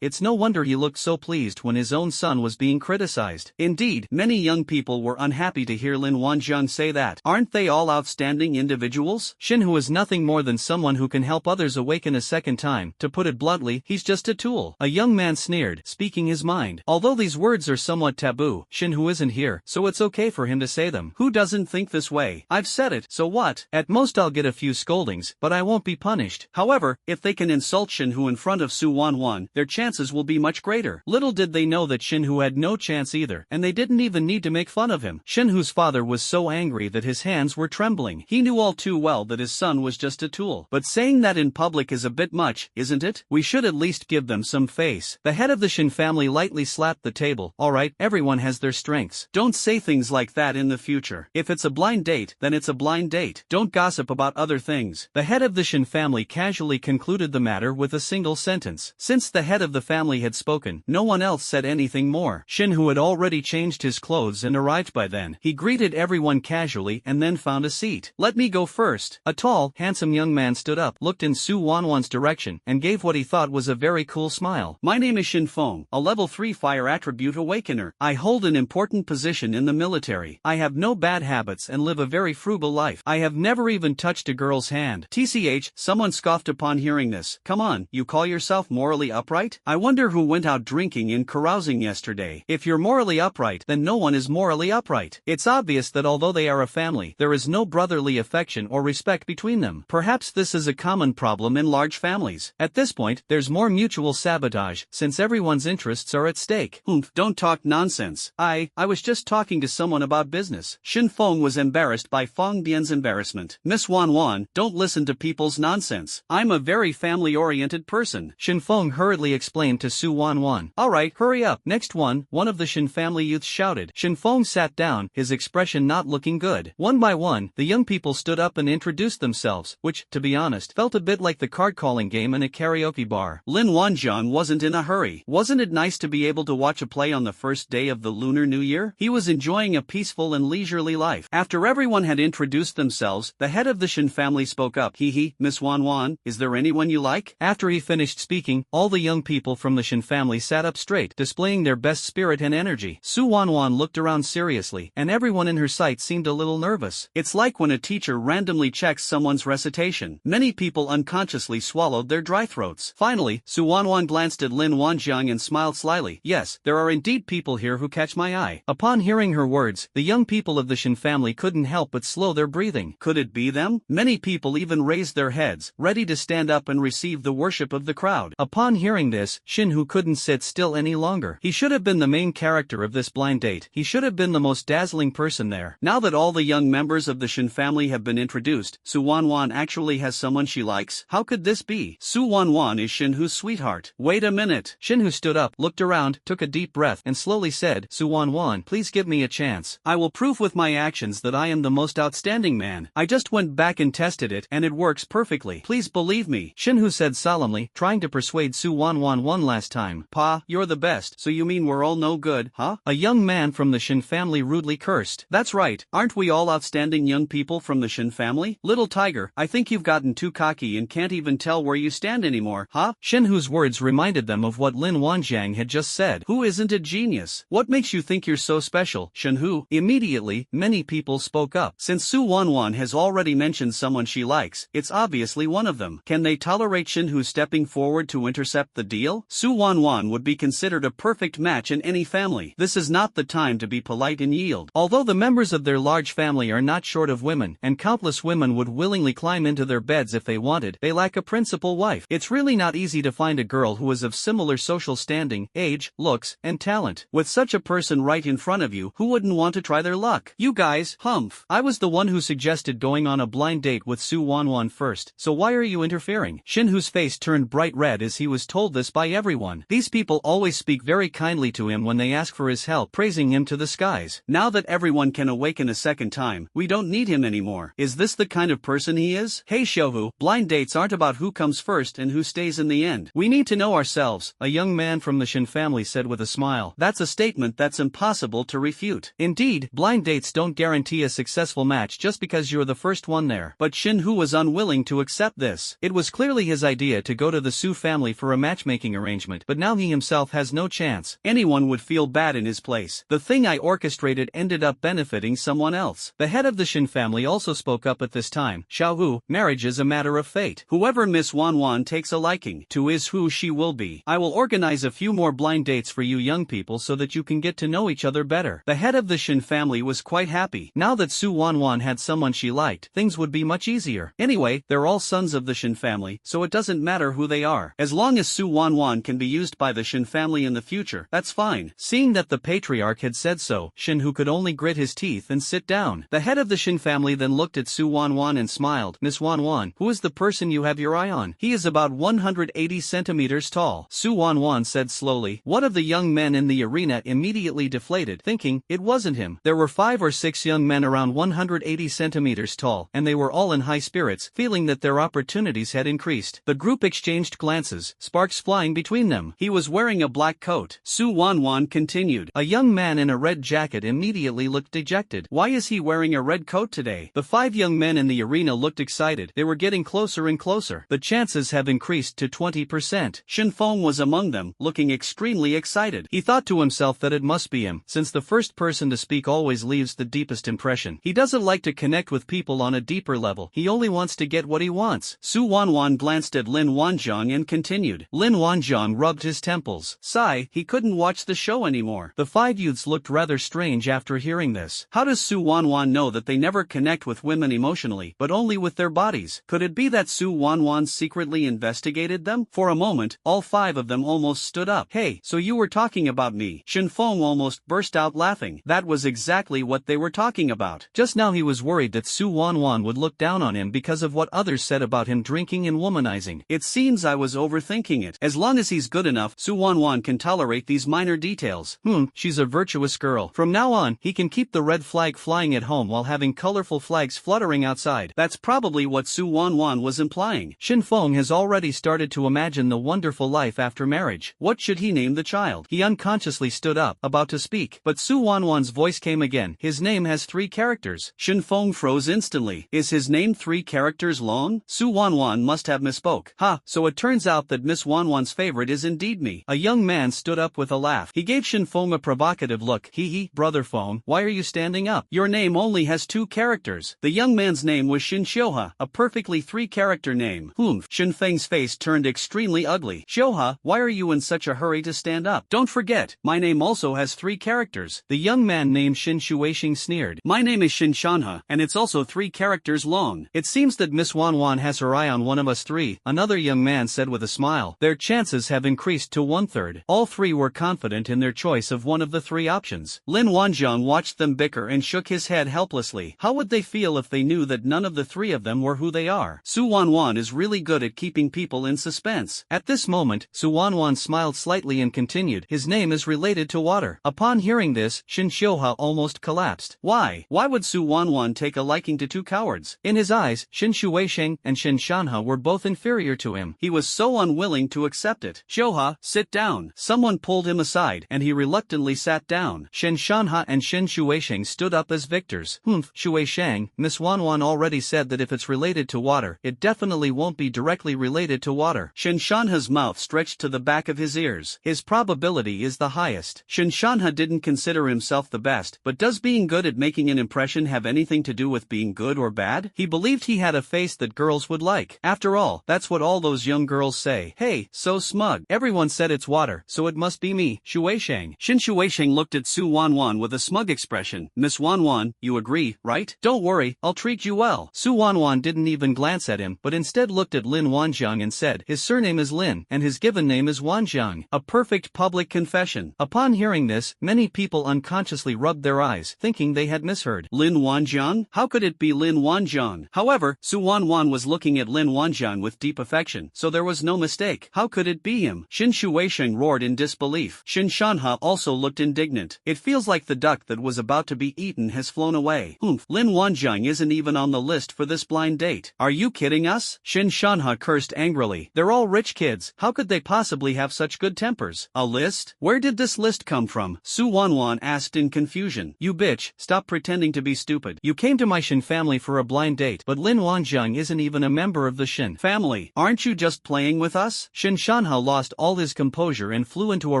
It's no wonder he looked so pleased when his own son was being criticized. Indeed, many young people were unhappy to hear Lin Wanjiang say that. Aren't they all outstanding individuals? Shin Hu is nothing more than someone who can help others awaken a second time. To put it bluntly, he's just a tool. A young man sneered, speaking his mind. Although these words are somewhat taboo, Shin Hu isn't here, so it's okay for him to say them. Who doesn't think this way? I've said it, so what? At most I'll get a few scoldings, but I won't be punished. However, if they can insult Shin Hu in front of Su Wanwan, their chances will be much greater. Little did they know that Shin Hu had no chance either, and they didn't even need to make fun of him. Shin Hu's father was so angry that his hands were trembling. He knew all too well that his son was just a tool. But saying that in public is a bit much, isn't it? We should at least give them some face. The head of the Shin family lightly slapped the table. Alright, everyone has their strengths. Don't say things like that in the future. If it's a blind date, then it's a blind date. Don't gossip about other things. The head of the Shin family casually concluded the matter with a single sentence. Since the head of the family had spoken, no one else said anything more. Shin Hu had already changed his clothes and arrived by then. He greeted everyone casually and then found a seat. Let me go first. A tall, handsome young man stood up, looked in Su Wanwan's direction, and gave what he thought was a very cool smile. My name is Shin Feng, a level 3 fire attribute awakener. I hold an important position in the military. I have no bad habits and live a very frugal life. I have never even touched a girl's hand. TCH, someone scoffed upon hearing this. Come on, you call yourself morally upright? I wonder who went out drinking and carousing yesterday. If you're morally upright, then no one is morally upright. It's obvious that although they are a family, there is no brotherly affection or respect between them. Perhaps this is a common problem in large families. At this point, there's more mutual sabotage, since everyone's interests are at stake. Don't talk nonsense. I was just talking to someone about business. Shin Feng was embarrassed by Feng Bian's embarrassment. Miss Wanwan, don't listen to people's nonsense. I'm a very family-oriented person. Shin Feng hurriedly explained to Su Wanwan. Alright, hurry up. Next one of the Shin family youths shouted. Shin Feng sat down, his expression not looking good. One by one, the young people stood up and introduced themselves, which, to be honest, felt a bit like the card-calling game in a karaoke bar. Lin Wanjiang wasn't in a hurry. Wasn't it nice to be able to watch a play on the first day of the Lunar New Year? He was enjoying a peaceful and leisurely life. After everyone had introduced themselves, the head of the Shin family spoke up. Miss Wanwan, is there anyone you like? After he finished speaking, all the young people from the Shin family sat up straight, displaying their best spirit and energy. Su Wanwan looked around seriously, and everyone in her sight seemed a little nervous. It's like when a teacher randomly checks someone's recitation. Many people unconsciously swallowed their dry throats. Finally, Su Wanwan glanced at Lin Wanjiang and smiled slyly. Yes, there are indeed people here who catch my eye. Upon hearing her words, the young people of the Shin family couldn't help but slow their breathing. Could it be them? Many people even raised their heads, ready to stand up and receive the worship of the crowd. Upon hearing this, Shin Hu couldn't sit still any longer. He should have been the main character of this blind date. He should have been the most dazzling person there. Now that all the young members of the Shin family have been introduced, Su Wanwan actually has someone she likes. How could this be? Su Wanwan is Shin Hu's sweetheart. Wait a minute. Shin Hu stood up, looked around, took a deep breath, and slowly said, Su Wanwan, please give me a chance. I will prove with my actions that I am the most outstanding man. I just went back back and tested it and it works perfectly. Please believe me, Shinhu said solemnly, trying to persuade Su Wanwan one last time. Pa, you're the best, so you mean we're all no good, huh? A young man from the Shin family rudely cursed. That's right, aren't we all outstanding young people from the Shin family? Little tiger, I think you've gotten too cocky and can't even tell where you stand anymore, huh? Shinhu's words reminded them of what Lin Wanjiang had just said. Who isn't a genius? What makes you think you're so special, Shinhu? Immediately, many people spoke up. Since Su Wanwan has already mentioned someone she likes, it's obviously one of them. Can they tolerate Shinhu stepping forward to intercept the deal? Su Wanwan would be considered a perfect match in any family. This is not the time to be polite and yield. Although the members of their large family are not short of women, and countless women would willingly climb into their beds if they wanted, they lack a principal wife. It's really not easy to find a girl who is of similar social standing, age, looks, and talent. With such a person right in front of you, who wouldn't want to try their luck? You guys, humph. I was the one who suggested going on a blind date with Su Wanwan first, so why are you interfering? Shinhu's face turned bright red as he was told this by everyone. These people always speak very kindly to him when they ask for his help, praising him to the skies. Now that everyone can awaken a second time, we don't need him anymore. Is this the kind of person he is? Hey Shohu, blind dates aren't about who comes first and who stays in the end. We need to know ourselves, a young man from the Shin family said with a smile. That's a statement that's impossible to refute. Indeed, blind dates don't guarantee a successful match just because you're the first one there. But Shinhu was unwilling to accept this. It was clearly his idea to go to the Su family for a matchmaking arrangement, but now he himself has no chance. Anyone would feel bad in his place. The thing I orchestrated ended up benefiting someone else. The head of the Shin family also spoke up at this time. Xiaohu, marriage is a matter of fate. Whoever Miss Wanwan takes a liking to is who she will be. I will organize a few more blind dates for you young people so that you can get to know each other better. The head of the Shin family was quite happy. Now that Su Wanwan had someone she liked, things would be much easier. Anyway, they're all sons of the Shin family, so it doesn't matter who they are. As long as Su Wanwan can be used by the Shin family in the future, that's fine. Seeing that the patriarch had said so, Shinhu could only grit his teeth and sit down. The head of the Shin family then looked at Su Wanwan and smiled. Miss Wanwan, who is the person you have your eye on? He is about 180 centimeters tall. Su Wanwan said slowly. One of the young men in the arena immediately deflated, thinking it wasn't him. There were 5 or 6 young men around 180 centimeters tall, and they were all in high spirits, feeling that their opportunities had increased. The group exchanged glances, sparks flying between them. He was wearing a black coat. Su Wanwan continued. A young man in a red jacket immediately looked dejected. Why is he wearing a red coat today? The 5 young men in the arena looked excited. They were getting closer and closer. The chances have increased to 20%. Shin Feng was among them, looking extremely excited. He thought to himself that it must be him, since the first person to speak always leaves the deepest impression. He doesn't like to connect with people on a deeper level. He only wants to get what he wants. Su Wanwan glanced at Lin Wanjiang and continued. Lin Wanjiang rubbed his temples. Sigh, he couldn't watch the show anymore. The 5 youths looked rather strange after hearing this. How does Su Wanwan know that they never connect with women emotionally, but only with their bodies? Could it be that Su Wanwan secretly investigated them? For a moment, all 5 of them almost stood up. Hey, so you were talking about me? Shin Feng almost burst out laughing. That was exactly what they were talking about. Just now he was worried that Su Wanwan would look down on him because of what others said about him drinking and womanizing. It seems I was overthinking it. As long as he's good enough, Su Wanwan can tolerate these minor details. She's a virtuous girl. From now on, he can keep the red flag flying at home while having colorful flags fluttering outside. That's probably what Su Wanwan was implying. Shin Feng has already started to imagine the wonderful life after marriage. What should he name the child? He unconsciously stood up, about to speak, but Su Wanwan's voice came again. His name has 3 characters. Shin Feng froze instantly. Is his name 3 characters long? Su Wanwan must have misspoke. Ha, so it turns out that Miss Wanwan's favorite is indeed me. A young man stood up with a laugh. He gave Shin Feng a provocative look. Hee, brother Feng, why are you standing up? Your name only has 2 characters. The young man's name was Shin Shoha, a perfectly 3-character name. Shin Feng's face turned extremely ugly. Shoha, why are you in such a hurry to stand up? Don't forget, my name also has 3 characters. The young man named Shin Shueixing sneered. My name is Shin Shanha, and it's also 3 characters long. It seems that Miss Wanwan has her eye on one of us 3, another young man said with a smile. Their chances have increased to 1/3. All 3 were confident in their choice of one of the 3 options. Lin Wanjiang watched them bicker and shook his head helplessly. How would they feel if they knew that none of the 3 of them were who they are? Su Wanwan is really good at keeping people in suspense. At this moment, Su Wanwan smiled slightly and continued. His name is related to water. Upon hearing this, Shin Shoha almost collapsed. Why would Su Wanwan take a liking to 2 cowards? swords. In his eyes, Shin Shuisheng and Shin Shanha were both inferior to him. He was so unwilling to accept it. Shoha, sit down. Someone pulled him aside, and he reluctantly sat down. Shin Shanha and Shin Shuisheng stood up as victors. Shuisheng, Miss Wanwan already said that if it's related to water, it definitely won't be directly related to water. Shin Shanha's mouth stretched to the back of his ears. His probability is the highest. Shin Shanha didn't consider himself the best, but does being good at making an impression have anything to do with being good or bad? He believed he had a face that girls would like. After all, that's what all those young girls say. Hey, so smug. Everyone said it's water, so it must be me, Shuisheng. Shin Shuisheng looked at Su Wanwan with a smug expression. Miss Wanwan, you agree, right? Don't worry, I'll treat you well. Su Wanwan didn't even glance at him, but instead looked at Lin Wanjiang and said, his surname is Lin, and his given name is Wanjiang. A perfect public confession. Upon hearing this, many people unconsciously rubbed their eyes, thinking they had misheard. Lin Wanjiang? How could it be Lin Wanjiang? However, Su Wanwan was looking at Lin Wanjiang with deep affection, so there was no mistake. How could it be him? Shin Shuisheng roared in disbelief. Shin Shanha also looked indignant. It feels like the duck that was about to be eaten has flown away. Lin Wanjiang isn't even on the list for this blind date. Are you kidding us? Shin Shanha cursed angrily. They're all rich kids. How could they possibly have such good tempers? A list? Where did this list come from? Su Wanwan asked in confusion. You bitch, stop pretending to be stupid. You came to my Shin family for a blind date, but Lin Wanjiang isn't even a member of the Shin family. Aren't you just playing with us? Shin Shanha lost all his composure and flew into a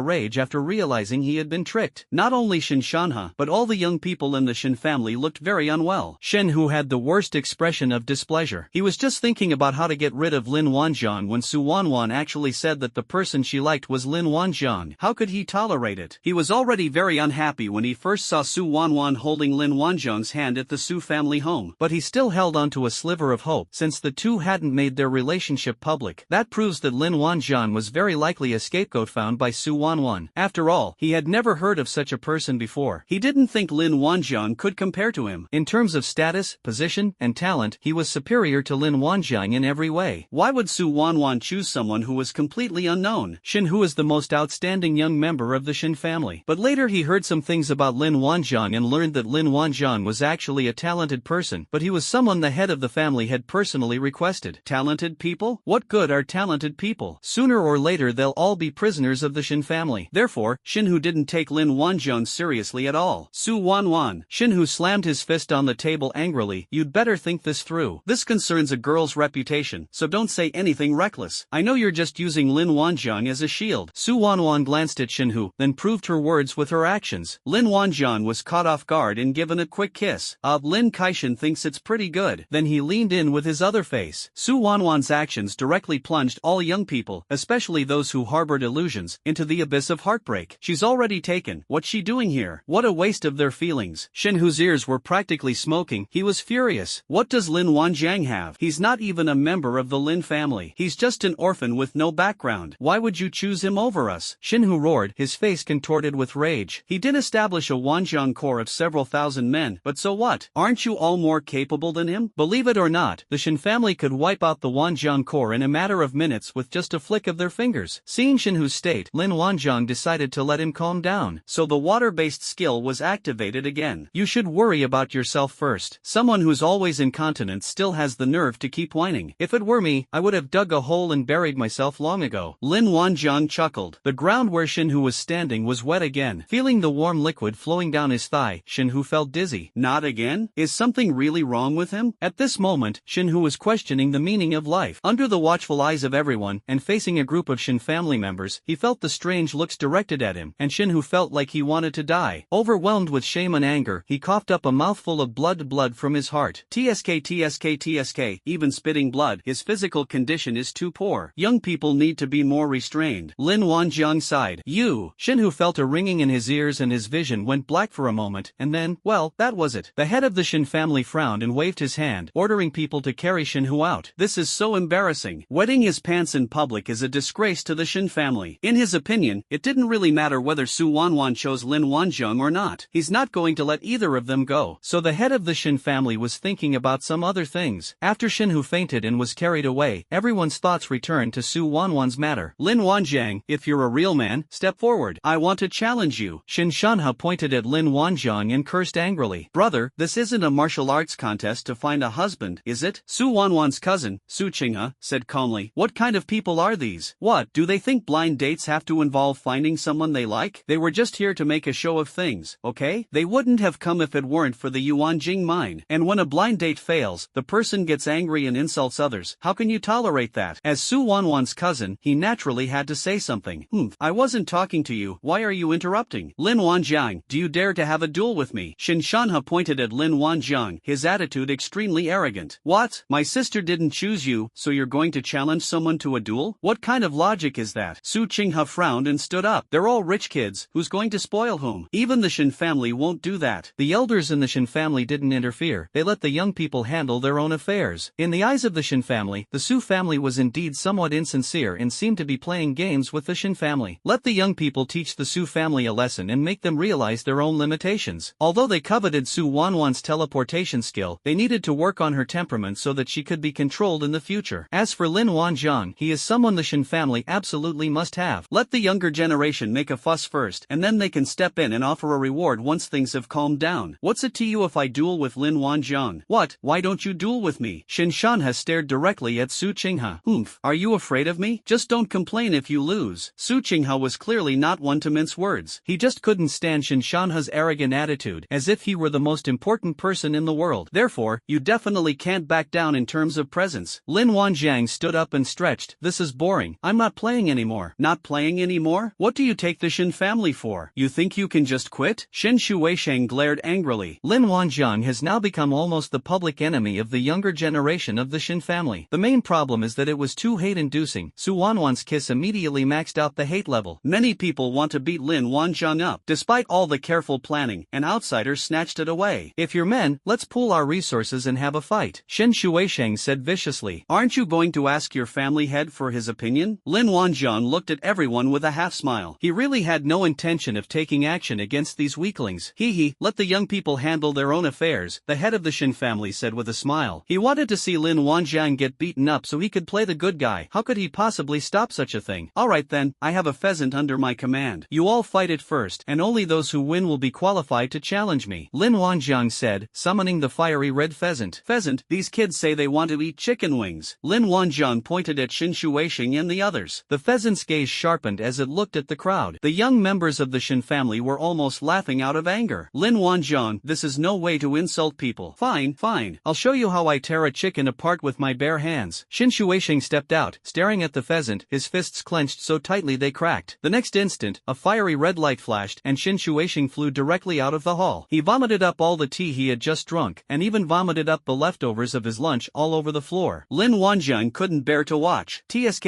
rage after realizing he had been tricked. Not only Shin Shanha, but all the young people in the Shin family looked very unwell. Shin, who had the worst expression of displeasure. He was just thinking about how to get rid of Lin Wanjiang when Su Wanwan actually said that the person she liked was Lin Wanjiang. How could he tolerate it? He was already very unhappy when he first saw Su Wanwan holding Lin Wanjiang's hand at the Su family home, but he still held on to a sliver of hope since the two hadn't made their relationship public. That proves that Lin Wanjiang was very likely a scapegoat found by Su Wanwan. After all, he had never heard of such a person before. He didn't think Lin Wanjiang could compare to him. In terms of status, position, and talent, he was superior to Lin Wanjiang in every way. Why would Su Wanwan choose someone who was completely unknown? Shin, who is the most outstanding young member of the Shin family. But later he heard some things about Lin Wanjiang and learned that Lin Wanjiang was actually a talented person, but he was someone the head of the family had personally requested. Talented people? What good are talented people? Sooner or later they'll all be prisoners of the Shin family. Therefore, Shinhu didn't take Lin Wanjiang seriously at all. Su Wanwan. Shinhu slammed his fist on the table angrily. You'd better think this through. This concerns a girl's reputation, so don't say anything reckless. I know you're just using Lin Wanjiang as a shield. Su Wanwan glanced at Shinhu, then proved her words with her actions. Lin Wanjiang was caught off guard and given a quick kiss. Lin Kaishan thinks it's pretty good. Then he leaned in with his other face. Su Wanwan's actions directly plunged all young people, especially those who harbored illusions, into the abyss of heartbreak. She's already taken. What's she doing here? What a waste of their feelings. Shinhu's ears were practically smoking. He was furious. What does Lin Wanjiang have? He's not even a member of the Lin family. He's just an orphan with no background. Why would you choose him over us? Shinhu roared, his face contorted with rage. He did establish a Wanjiang corps of several thousand men, but so what? Aren't you all more capable than him? Believe it or not, the Shin family could wipe out the Wanjiang corps in a matter of minutes with just a flick of their fingers. Seeing Shinhu's state, Lin Wanjiang decided to let him calm down. So the water-based skill was activated again. You should worry about yourself first. Someone who's always incontinent still has the nerve to keep whining. If it were me, I would have dug a hole and buried myself long ago. Lin Wanjiang chuckled. The ground where Shinhu was standing was wet again. Feeling the warm liquid flowing down his thigh, Shinhu felt dizzy. Not again? Is something really wrong with him? At this moment, Shinhu was questioning the meaning of life. Under the watchful eyes of everyone, and facing a group of Shin family members, he felt the strange looks directed at him, and Shinhu felt like he wanted to die. Overwhelmed with shame and anger, he coughed up a mouthful of blood from his heart. TSK, even spitting blood, his physical condition is too poor. Young people need to be more restrained. Lin Wanjiang sighed. You. Shinhu felt a ringing in his ears and his vision went black for a moment, and then, well, that was it. The head of the Shin family frowned and waved his hand, ordering people to carry Shinhu out. This is so embarrassing. Wetting his pants in public is a disgrace to the Shin family. In his opinion, it didn't really matter whether Su Wanwan chose Lin Wanjiang or not. He's not going to let either of them go. So the head of the Shin family was thinking about some other things. After Shinhu fainted and was carried away, everyone's thoughts returned to Su Wanwan's matter. Lin Wanjiang, if you're a real man, step forward. I want to challenge you. Shin Shanha pointed at Lin Wanjiang and cursed angrily. Brother, this isn't a martial arts contest. contest to find a husband, is it? Su Wanwan's cousin, Su Qinghe, said calmly. What kind of people are these? What, do they think blind dates have to involve finding someone they like? They were just here to make a show of things, okay? They wouldn't have come if it weren't for the Yuanjing mine. And when a blind date fails, the person gets angry and insults others. How can you tolerate that? As Su Wanwan's cousin, he naturally had to say something. I wasn't talking to you, why are you interrupting? Lin Wanjiang, do you dare to have a duel with me? Shin Shanhe pointed at Lin Wanjiang, his attitude extremely arrogant. What? My sister didn't choose you, so you're going to challenge someone to a duel? What kind of logic is that? Su Qinghe frowned and stood up. They're all rich kids, who's going to spoil whom? Even the Shin family won't do that. The elders in the Shin family didn't interfere, they let the young people handle their own affairs. In the eyes of the Shin family, the Su family was indeed somewhat insincere and seemed to be playing games with the Shin family. Let the young people teach the Su family a lesson and make them realize their own limitations. Although they coveted Su Wanwan's teleportation skill, they needed to work on her temperament so that she could be controlled in the future. As for Lin Wanjiang, he is someone the Shin family absolutely must have. Let the younger generation make a fuss first, and then they can step in and offer a reward once things have calmed down. What's it to you if I duel with Lin Wanjiang? What, why don't you duel with me? Shin Shanhe stared directly at Su Qinghe. Are you afraid of me? Just don't complain if you lose. Su Qinghe was clearly not one to mince words. He just couldn't stand Shin Shanhe's arrogant attitude, as if he were the most important person in the world. Therefore, you definitely can't back down in terms of presence. Lin Wanjiang stood up and stretched. This is boring. I'm not playing anymore. Not playing anymore? What do you take the Shin family for? You think you can just quit? Shen Shuisheng glared angrily. Lin Wanjiang has now become almost the public enemy of the younger generation of the Shin family. The main problem is that it was too hate-inducing. Su Wanwan's kiss immediately maxed out the hate level. Many people want to beat Lin Wanjiang up. Despite all the careful planning, an outsider snatched it away. If you're men, let's pool our resources and have a fight. Shen Shuisheng said viciously. Aren't you going to ask your family head for his opinion? Lin Wanjiang looked at everyone with a half-smile. He really had no intention of taking action against these weaklings. Let the young people handle their own affairs, the head of the Shin family said with a smile. He wanted to see Lin Wanjiang get beaten up so he could play the good guy. How could he possibly stop such a thing? Alright then, I have a pheasant under my command. You all fight it first, and only those who win will be qualified to challenge me. Lin Wanjiang said, summoning the fiery red pheasant. Pheasant, these kids say they want to eat chicken wings. Lin Wanjiang pointed at Shin Shuisheng and the others. The pheasant's gaze sharpened as it looked at the crowd. The young members of the Shin family were almost laughing out of anger. Lin Wanjiang, this is no way to insult people. Fine. I'll show you how I tear a chicken apart with my bare hands. Shin Shuisheng stepped out, staring at the pheasant, his fists clenched so tightly they cracked. The next instant, a fiery red light flashed and Shin Shuisheng flew directly out of the hall. He vomited up all the tea he had just drunk, and even vomited up the leftovers of his lunch all over the floor. Lin Wanjiang couldn't bear to watch. TSK.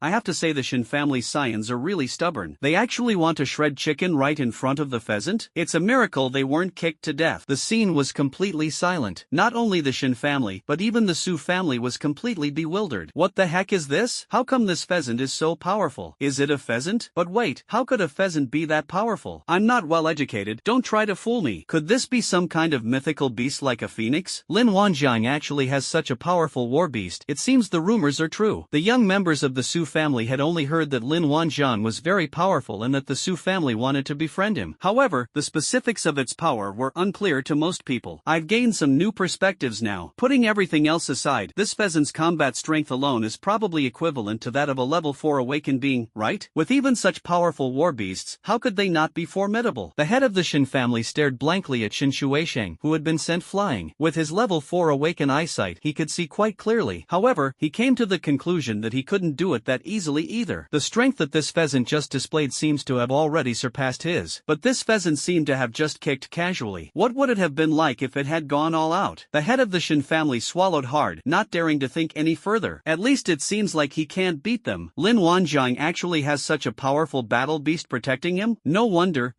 I have to say the Shin family scions are really stubborn. They actually want to shred chicken right in front of the pheasant? It's a miracle they weren't kicked to death. The scene was completely silent. Not only the Shin family, but even the Su family was completely bewildered. What the heck is this? How come this pheasant is so powerful? Is it a pheasant? But wait, how could a pheasant be that powerful? I'm not well educated, don't try to fool me. Could this be some kind of mythical beast like a phoenix? Lin Wanjiang actually has such a powerful war beast. It seems the rumors are true. The young members of the Su family had only heard that Lin Wanjiang was very powerful and that the Su family wanted to befriend him. However, the specifics of its power were unclear to most people. I've gained some new perspectives now. Putting everything else aside, this pheasant's combat strength alone is probably equivalent to that of a level 4 awakened being, right? With even such powerful war beasts, how could they not be formidable? The head of the Shin family stared blankly at Shin Shuisheng, who had been sent flying. With his level 4 awakened eyesight, he could see quite clearly. However, he came to the conclusion that he couldn't do it that easily either. The strength that this pheasant just displayed seems to have already surpassed his. But this pheasant seemed to have just kicked casually. What would it have been like if it had gone all out? The head of the Shin family swallowed hard, not daring to think any further. At least it seems like he can't beat them. Lin Wanjiang actually has such a powerful battle beast protecting him? No wonder.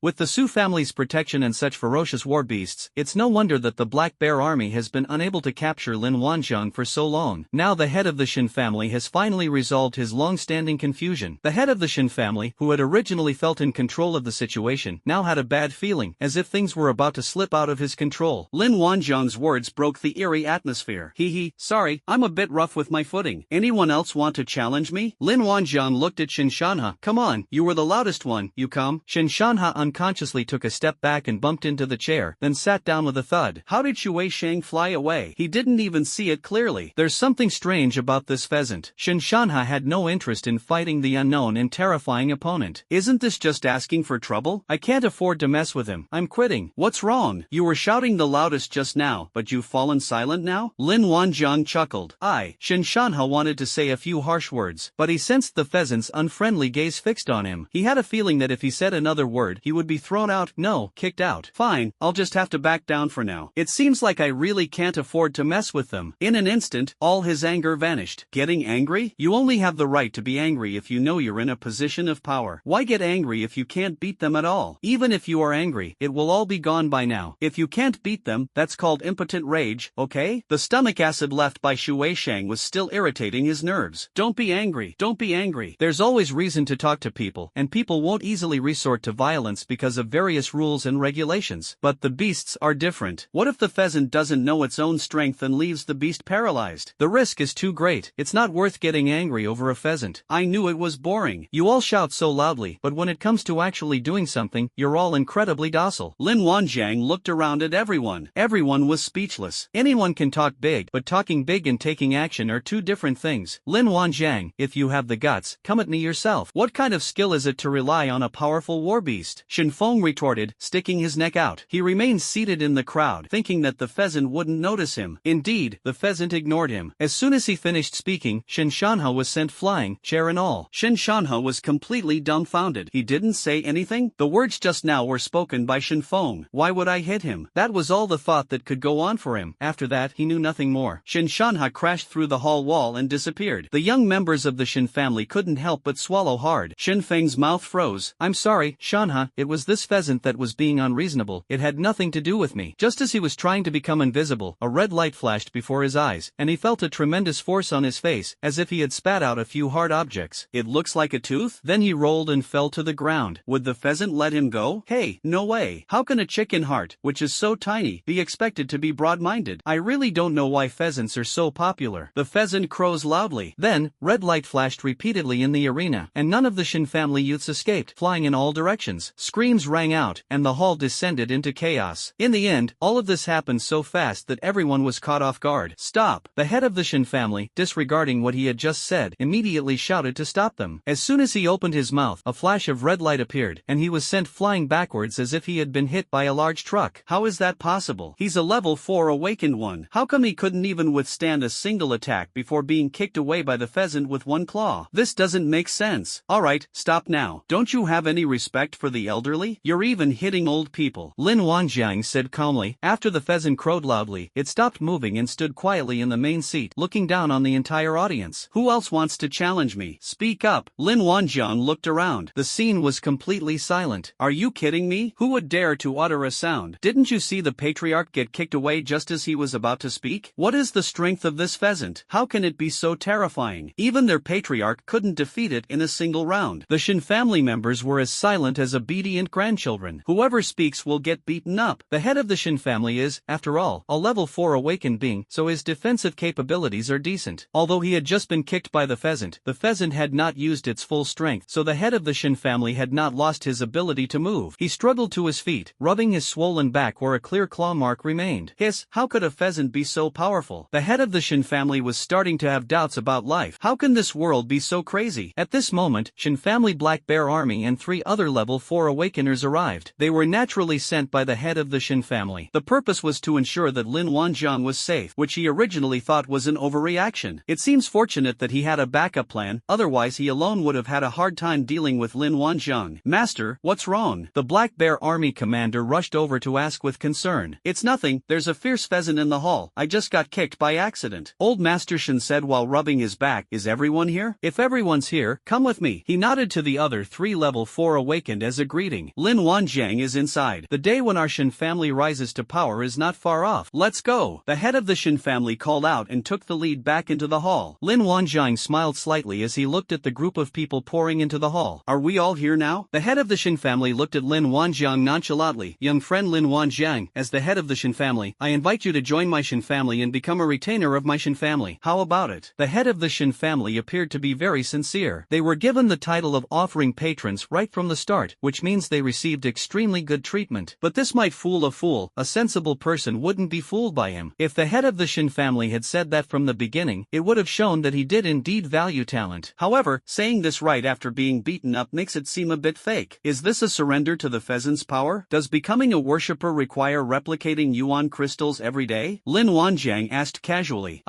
With the Su family's protection and such ferocious war beasts, it's no wonder that the Black Bear army has been unable to capture Lin Wanjiang for so long. Now the head of the Shin family has finally resolved his long-standing confusion. The head of the Shin family, who had originally felt in control of the situation, now had a bad feeling, as if things were about to slip out of his control. Lin Wanjiang's words broke the eerie atmosphere. Sorry, I'm a bit rough with my footing. Anyone else want to challenge me? Lin Wanjiang looked at Shin Shanhe. Come on, you were the loudest one, you come. Shin Shanhe unconsciously took a step back and bumped into the chair, then sat down with a thud. How did Shui Shang fly away? He didn't even see it clearly. There's something strange about this pheasant. Shen Shanha had no interest in fighting the unknown and terrifying opponent. Isn't this just asking for trouble? I can't afford to mess with him. I'm quitting. What's wrong? You were shouting the loudest just now, but you've fallen silent now? Lin Wanjiang chuckled. Shen Shanha wanted to say a few harsh words, but he sensed the pheasant's unfriendly gaze fixed on him. He had a feeling that if he said another word, he would be thrown out, no, kicked out. Fine, I'll just have to back down for now. It seems like I really can't afford to mess with them. In an instant, all his anger vanished. Getting angry? You only have the right to be angry if you know you're in a position of power. Why get angry if you can't beat them at all? Even if you are angry, it will all be gone by now. If you can't beat them, that's called impotent rage, okay? The stomach acid left by Shui Shang was still irritating his nerves. Don't be angry. Don't be angry. There's always reason to talk to people, and people won't easily resort to violence because of various rules and regulations. But the beasts are different. What if the pheasant doesn't know its own strength and leaves the beast paralyzed? The risk is too great. It's not worth getting angry over a pheasant. I knew it was boring. You all shout so loudly, but when it comes to actually doing something, you're all incredibly docile. Lin Wanjiang looked around at everyone. Everyone was speechless. Anyone can talk big, but talking big and taking action are two different things. Lin Wanjiang, if you have the guts, come at me yourself. What kind of skill is it to rely on a powerful war beast? Shen Feng retorted, sticking his neck out. He remained seated in the crowd, thinking that the pheasant wouldn't notice him. Indeed, the pheasant ignored him. As soon as he finished speaking, Shen Shanha was sent flying, chair and all. Shen Shanha was completely dumbfounded. He didn't say anything? The words just now were spoken by Shen Feng. Why would I hit him? That was all the thought that could go on for him. After that, he knew nothing more. Shen Shanha crashed through the hall wall and disappeared. The young members of the Shen family couldn't help but swallow hard. Shen Feng's mouth froze. I'm sorry, Shanha, it was this pheasant that was being unreasonable. It had nothing to do with me. Just as he was trying to become invisible, a red light flashed before his eyes, and he felt a tremendous force on his face, as if he had spat out a few hard objects. It looks like a tooth? Then he rolled and fell to the ground. Would the pheasant let him go? Hey, no way. How can a chicken heart, which is so tiny, be expected to be broad-minded? I really don't know why pheasants are so popular. The pheasant crows loudly. Then, red light flashed repeatedly in the arena, and none of the Shen family youths escaped, flying in all directions. Screams rang out, and the hall descended into chaos. In the end, all of this happened so fast that everyone was caught off guard. Stop! The head of the Shen family, disregarding what he had just said, immediately shouted to stop them. As soon as he opened his mouth, a flash of red light appeared, and he was sent flying backwards as if he had been hit by a large truck. How is that possible? He's a level 4 awakened one. How come he couldn't even withstand a single attack before being kicked away by the pheasant with one claw? This doesn't make sense. Alright, stop now. Don't you have any respect for the elderly? You're even hitting old people. Lin Wanjiang said calmly. After the pheasant crowed loudly, it stopped moving and stood quietly in the main seat, looking down on the entire audience. Who else wants to challenge me? Speak up. Lin Wanjiang looked around. The scene was completely silent. Are you kidding me? Who would dare to utter a sound? Didn't you see the patriarch get kicked away just as he was about to speak? What is the strength of this pheasant? How can it be so terrifying? Even their patriarch couldn't defeat it in a single round. The Shen family members were as silent as obedient grandchildren. Whoever speaks will get beaten up. The head of the Shen family is, after all, a level 4 awakened being, so his defensive capabilities are decent. Although he had just been kicked by the pheasant had not used its full strength, so the head of the Shen family had not lost his ability to move. He struggled to his feet, rubbing his swollen back where a clear claw mark remained. Hiss, how could a pheasant be so powerful? The head of the Shen family was starting to have doubts about life. How can this world be so crazy? At this moment, Shen family Black Bear Army and 3 other level 4 awakeners arrived. They were naturally sent by the head of the Shen family. The purpose was to ensure that Lin Wanjiang was safe, which he originally thought was an overreaction. It seems fortunate that he had a backup plan, otherwise he alone would have had a hard time dealing with Lin Wanjiang. Master, what's wrong? The Black Bear Army commander rushed over to ask with concern. It's nothing, there's a fierce pheasant in the hall. I just got kicked by accident. Old Master Shen said while rubbing his back. Is everyone here? If everyone's here, come with me. He nodded to the other 3 level 4 awakened as a greeting. Lin Wanjiang is inside. The day when our Shen family rises to power is not far off. Let's go. The head of the Shen family called out and took the lead back into the hall. Lin Wanjiang smiled slightly as he looked at the group of people pouring into the hall. Are we all here now? The head of the Shen family looked at Lin Wanjiang nonchalantly. Young friend Lin Wanjiang, as the head of the Shen family, I invite you to join my Shen family and become a retainer of my Shen family. How about it? The head of the Shen family appeared to be very sincere. They were given the title of offering patrons right from the start, which means they received extremely good treatment. But this might fool a fool, a sensible person wouldn't be fooled by him. If the head of the Shin family had said that from the beginning, it would have shown that he did indeed value talent. However, saying this right after being beaten up makes it seem a bit fake. Is this a surrender to the pheasant's power? Does becoming a worshipper require replicating yuan crystals every day? Lin Wanjiang asked casually.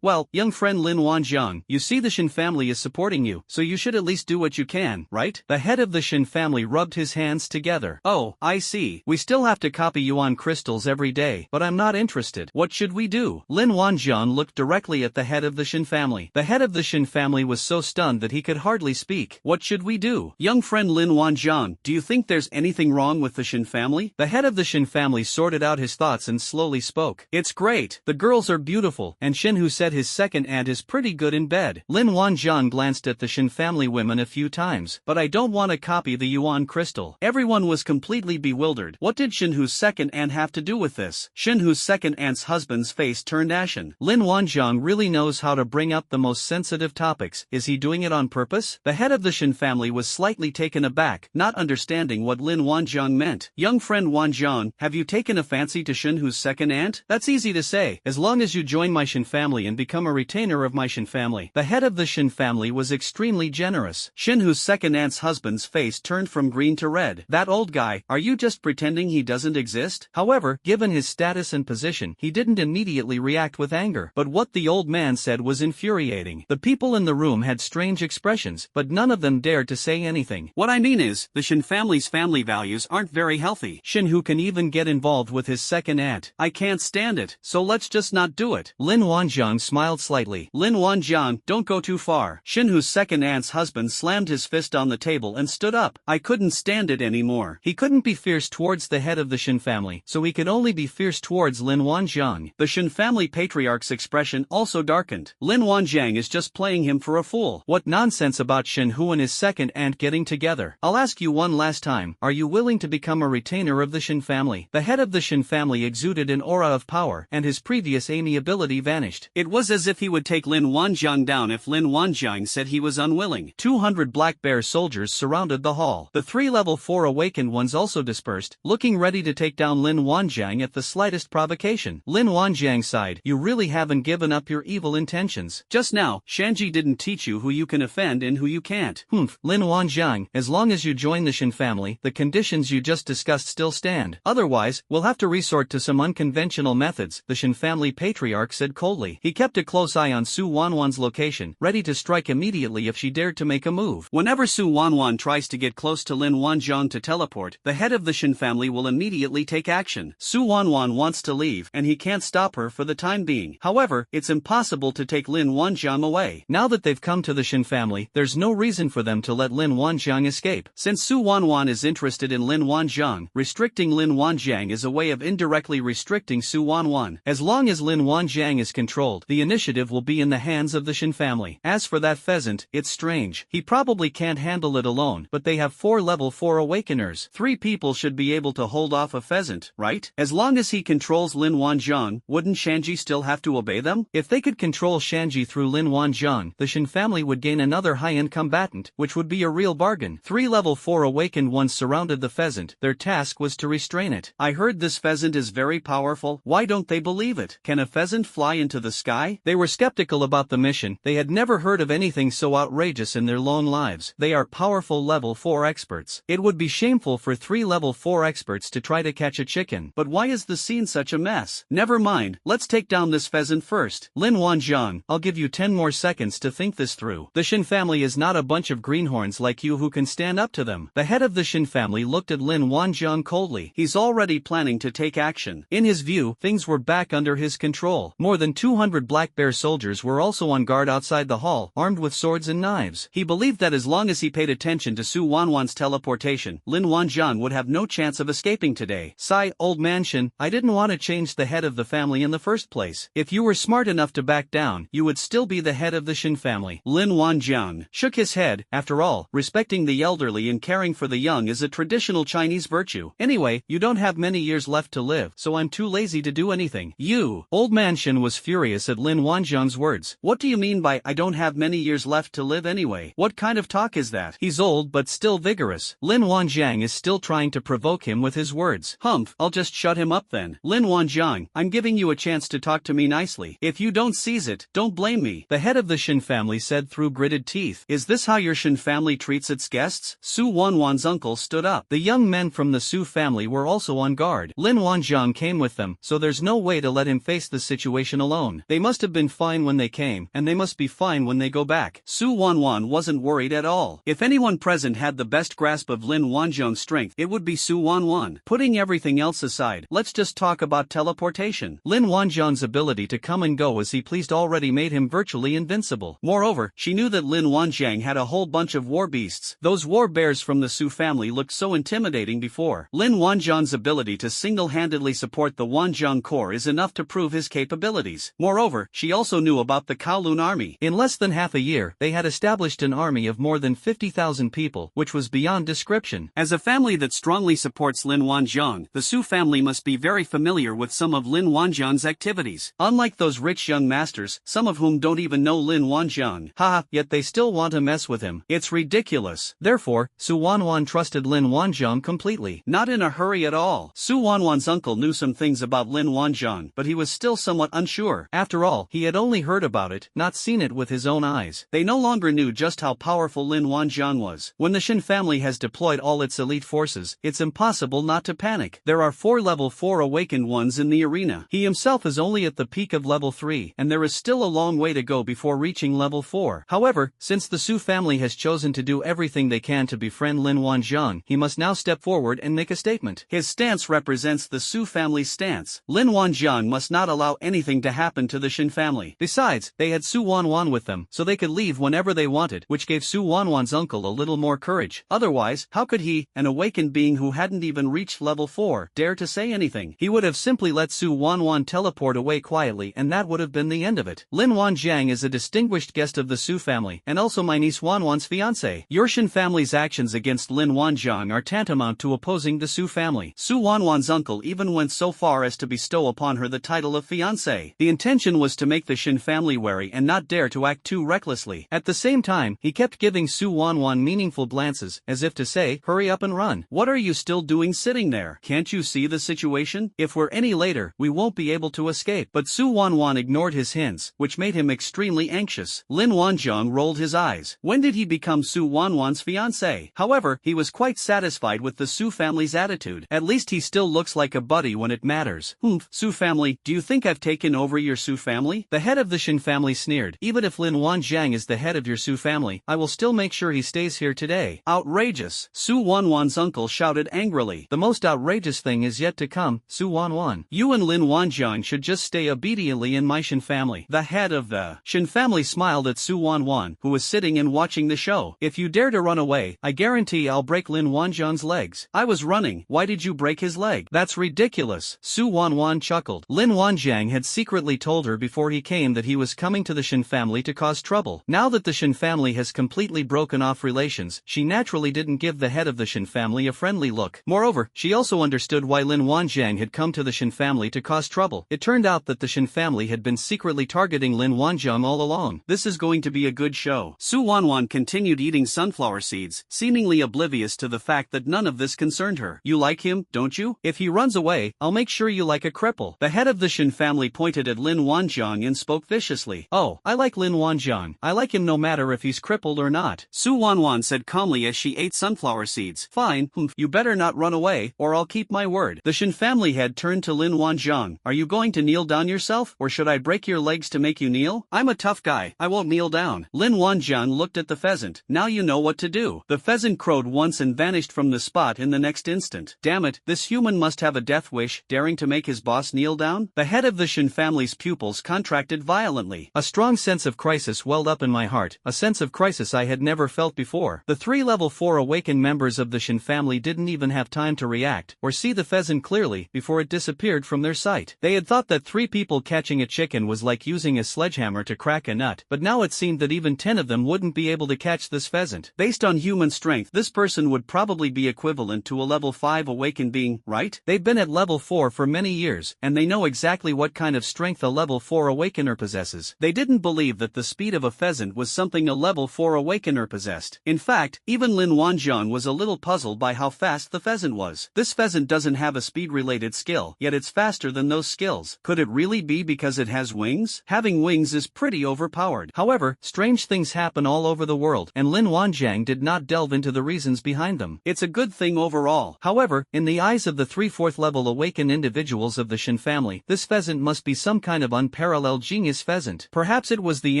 Well, young friend Lin Wanjiang, you see the Shin family is supporting you, so you should at least do what you can, right? The head of the Shin family rubbed his hands together. Oh, I see. We still have to copy yuan crystals every day, but I'm not interested. What should we do? Lin Wanjiang looked directly at the head of the Shin family. The head of the Shin family was so stunned that he could hardly speak. What should we do? Young friend Lin Wanjiang, do you think there's anything wrong with the Shin family? The head of the Shin family sorted out his thoughts and slowly spoke. It's great. The girls are beautiful, and Shin who said his second aunt is pretty good in bed. Lin Wanjiang glanced at the Shin family women a few times. But I don't want to copy the yuan crystal. Everyone was completely bewildered. What did Shin Hu's second aunt have to do with this? Shin Hu's second aunt's husband's face turned ashen. Lin Wanjiang really knows how to bring up the most sensitive topics. Is he doing it on purpose? The head of the Shin family was slightly taken aback, not understanding what Lin Wanjiang meant. Young friend Wanjiang, have you taken a fancy to Shin Hu's second aunt? That's easy to say, as long as you join my Shin family and become a retainer of my Shin family. The head of the Shin family was extremely generous. Shin Hu's second aunt's husband's face turned from green to red. That old guy, are you just pretending he doesn't exist? However, given his status and position, he didn't immediately react with anger. But what the old man said was infuriating. The people in the room had strange expressions, but none of them dared to say anything. What I mean is, the Shin family's family values aren't very healthy. Shin Hu can even get involved with his second aunt. I can't stand it, so let's just not do it. Lin Wanjiang smiled slightly. Lin Wanjiang, don't go too far. Shin Hu's second aunt's husband slammed his fist on the table and stood up. I couldn't stand it anymore. He couldn't be fierce towards the head of the Shin family, so he could only be fierce towards Lin Wanjiang. The Shin family patriarch's expression also darkened. Lin Wanjiang is just playing him for a fool. What nonsense about Shin Hu and his second aunt getting together. I'll ask you one last time, are you willing to become a retainer of the Shin family? The head of the Shin family exuded an aura of power, and his previous amiability vanished. It was as if he would take Lin Wanjiang down if Lin Wanjiang said he was unwilling. 200 Black Bear soldiers surrounded the hall. The 3 level 4 awakened ones also dispersed, looking ready to take down Lin Wanjiang at the slightest provocation. Lin Wanjiang sighed. You really haven't given up your evil intentions. Just now, Shanji didn't teach you who you can offend and who you can't. Lin Wanjiang, as long as you join the Shin family, the conditions you just discussed still stand. Otherwise, we'll have to resort to some unconventional methods, the Shin family patriarch said coldly. He kept a close eye on Su Wanwan's location, ready to strike immediately if she dared to make a move. Whenever Su Wanwan tries to get close to Lin Wanjiang to teleport, the head of the Shin family will immediately take action. Su Wanwan wants to leave, and he can't stop her for the time being. However, it's impossible to take Lin Wanjiang away. Now that they've come to the Shin family, there's no reason for them to let Lin Wanjiang escape. Since Su Wanwan is interested in Lin Wanjiang, restricting Lin Wanjiang is a way of indirectly restricting Su Wanwan. As long as Lin Wanjiang is controlled, the initiative will be in the hands of the Shin family. As for that pheasant, it's strange. He probably can't handle it alone, but they have 4 level 4 awakeners. 3 people should be able to hold off a pheasant, right? As long as he controls Lin Wanjiang, wouldn't Shanji still have to obey them? If they could control Shanji through Lin Wanjiang, the Shin family would gain another high-end combatant, which would be a real bargain. 3 level 4 awakened ones surrounded the pheasant. Their task was to restrain it. I heard this pheasant is very powerful. Why don't they believe it? Can a pheasant fly into the sky? They were skeptical about the mission. They had never heard of anything so outrageous in their long lives. They are powerful level 4 experts. It would be shameful for 3 level 4 experts to try to catch a chicken. But why is the scene such a mess? Never mind, let's take down this pheasant first. Lin Wanjiang, I'll give you 10 more seconds to think this through. The Shin family is not a bunch of greenhorns like you who can stand up to them. The head of the Shin family looked at Lin Wanjiang coldly. He's already planning to take action. In his view, things were back under his control. More than 200 Black Bear soldiers were also on guard outside the hall, armed with swords and knives. He believed that as long as he paid attention to Su Wanwan's teleportation, Lin Wanjiang would have no chance of escaping today. Sigh, old man Shin, I didn't want to change the head of the family in the first place. If you were smart enough to back down, you would still be the head of the Shin family. Lin Wanjiang shook his head. After all, respecting the elderly and caring for the young is a traditional Chinese virtue. Anyway, you don't have many years left to live, so I'm too lazy to do anything. You! Old man Shin was furious at Lin Wanjiang's words. What do you mean by I don't have many years left to live anyway? What kind of talk is that? He's old but still vigorous. Lin Wanjiang is still trying to provoke him with his words. Humph, I'll just shut him up then. Lin Wanjiang, I'm giving you a chance to talk to me nicely. If you don't seize it, don't blame me. The head of the Shin family said through gritted teeth. Is this how your Shin family treats its guests? Su Wanwan's uncle stood up. The young men from the Su family were also on guard. Lin Wanjiang came with them, so there's no way to let him face the situation alone. They must have been fine when they came, and they must be fine when they go back. Su Wanwan wasn't worried at all. If anyone present had the best grasp of Lin Wanjiang's strength, it would be Su Wanwan. Putting everything else aside, let's just talk about teleportation. Lin Wanjiang's ability to come and go as he pleased already made him virtually invincible. Moreover, she knew that Lin Wanjiang had a whole bunch of war beasts. Those war bears from the Su family looked so intimidating before. Lin Wanjiang's ability to single-handedly support the Wanjiang Corps is enough to prove his capabilities. Moreover, she also knew about the Kowloon army. In less than half a year, they had established an army of more than 50,000 people, which was beyond description. As a family that strongly supports Lin Wanjiang, the Su family must be very familiar with some of Lin Wanjiang's activities. Unlike those rich young masters, some of whom don't even know Lin Wanjiang. Haha, yet they still want to mess with him. It's ridiculous. Therefore, Su Wanwan trusted Lin Wanjiang completely. Not in a hurry at all. Su Wanwan's uncle knew some things about Lin Wanjiang, but he was still somewhat unsure. After all, he had only heard about it, not seen it with his own eyes. They no longer knew just how powerful Lin Wanjiang was. When the Shin family has deployed all its elite forces, it's impossible not to panic. There are 4 level 4 awakened ones in the arena. He himself is only at the peak of level 3, and there is still a long way to go before reaching level 4. However, since the Su family has chosen to do everything they can to befriend Lin Wanjiang, he must now step forward and make a statement. His stance represents the Su family's stance. Lin Wanjiang must not allow anything to happen to the Shin family. Besides, they had Su Wanwan with them, so they could leave whenever they wanted, which gave Su Wanwan's uncle a little more courage. Otherwise, how could he, an awakened being who hadn't even reached level 4, dare to say anything? He would have simply let Su Wanwan teleport away quietly, and that would have been the end of it. Lin Wanjiang is a distinguished guest of the Su family, and also my niece Wanwan's fiancé. Your Shin family's actions against Lin Wanjiang are tantamount to opposing the Su family. Su Wanwan's uncle even went so far as to bestow upon her the title of fiancé. The intention was to make the Shin family wary and not dare to act too recklessly. At the same time, he kept giving Su Wanwan meaningful glances, as if to say, hurry up and run. What are you still doing sitting there? Can't you see the situation? If we're any later, we won't be able to escape. But Su Wanwan ignored his hints, which made him extremely anxious. Lin Wanjiang rolled his eyes. When did he become Su Wanwan's fiancé? However, he was quite satisfied with the Su family's attitude. At least he still looks like a buddy when it matters. Humph, Su family, do you think I've taken over your Su family? The head of the Shin family sneered. Even if Lin Wanjiang is the head of your Su family, I will still make sure he stays here today. Outrageous! Su Wanwan's uncle shouted angrily. The most outrageous thing is yet to come, Su Wanwan. You and Lin Wanjiang should just stay obediently in my Shin family. The head of the Shin family smiled at Su Wanwan, who was sitting and watching the show. If you dare to run away, I guarantee I'll break Lin Wanjiang's legs. I was running. Why did you break his leg? That's ridiculous. Su Wanwan chuckled. Lin Wanjiang had secretly told her before he came that he was coming to the Shin family to cause trouble. Now that the Shin family has completely broken off relations, she naturally didn't give the head of the Shin family a friendly look. Moreover, she also understood why Lin Wanjiang had come to the Shin family to cause trouble. It turned out that the Shin family had been secretly targeting Lin Wanjiang all along. This is going to be a good show. Su Wanwan continued eating sunflower seeds, seemingly oblivious to the fact that none of this concerned her. You like him, don't you? If he runs away, I'll make sure you like a cripple. The head of the Shin family pointed at Lin Wanjiang and spoke viciously. Oh, I like Lin Wanjiang. I like him no matter if he's crippled or not. Su Wanwan said calmly as she ate sunflower seeds. Fine, you better not run away, or I'll keep my word. The Shin family head turned to Lin Wanjiang. Are you going to kneel down yourself, or should I break your legs to make you kneel? I'm a tough guy. I won't kneel down. Lin Wanjiang looked at the pheasant. Now you know what to do. The pheasant crowed once and vanished from the spot in the next instant. Damn it, this human must have a death wish, daring to make his boss kneel down? The head of the Shin family's pupils contracted violently. A strong sense of crisis welled up in my heart, a sense of crisis I had never felt before. The 3 level 4 awakened members of the Shin family didn't even have time to react, or see the pheasant clearly, before it disappeared from their sight. They had thought that 3 people catching a chicken was like using a sledgehammer to crack a nut, but now it seemed that even 10 of them wouldn't be able to catch this pheasant. Based on human strength, this person would probably be equivalent to a level 5 awakened being, right? They've been at level 4 for many years, and they know exactly what kind of strength a level 4 awakener possesses. They didn't believe that the speed of a pheasant was something a level 4 awakener possessed. In fact, even Lin Wanjiang was a little puzzled by how fast the pheasant was. This pheasant pheasant doesn't have a speed-related skill, yet it's faster than those skills. Could it really be because it has wings? Having wings is pretty overpowered. However, strange things happen all over the world, and Lin Wanjiang did not delve into the reasons behind them. It's a good thing overall. However, in the eyes of the 3/4 level awakened individuals of the Shin family, this pheasant must be some kind of unparalleled genius pheasant. Perhaps it was the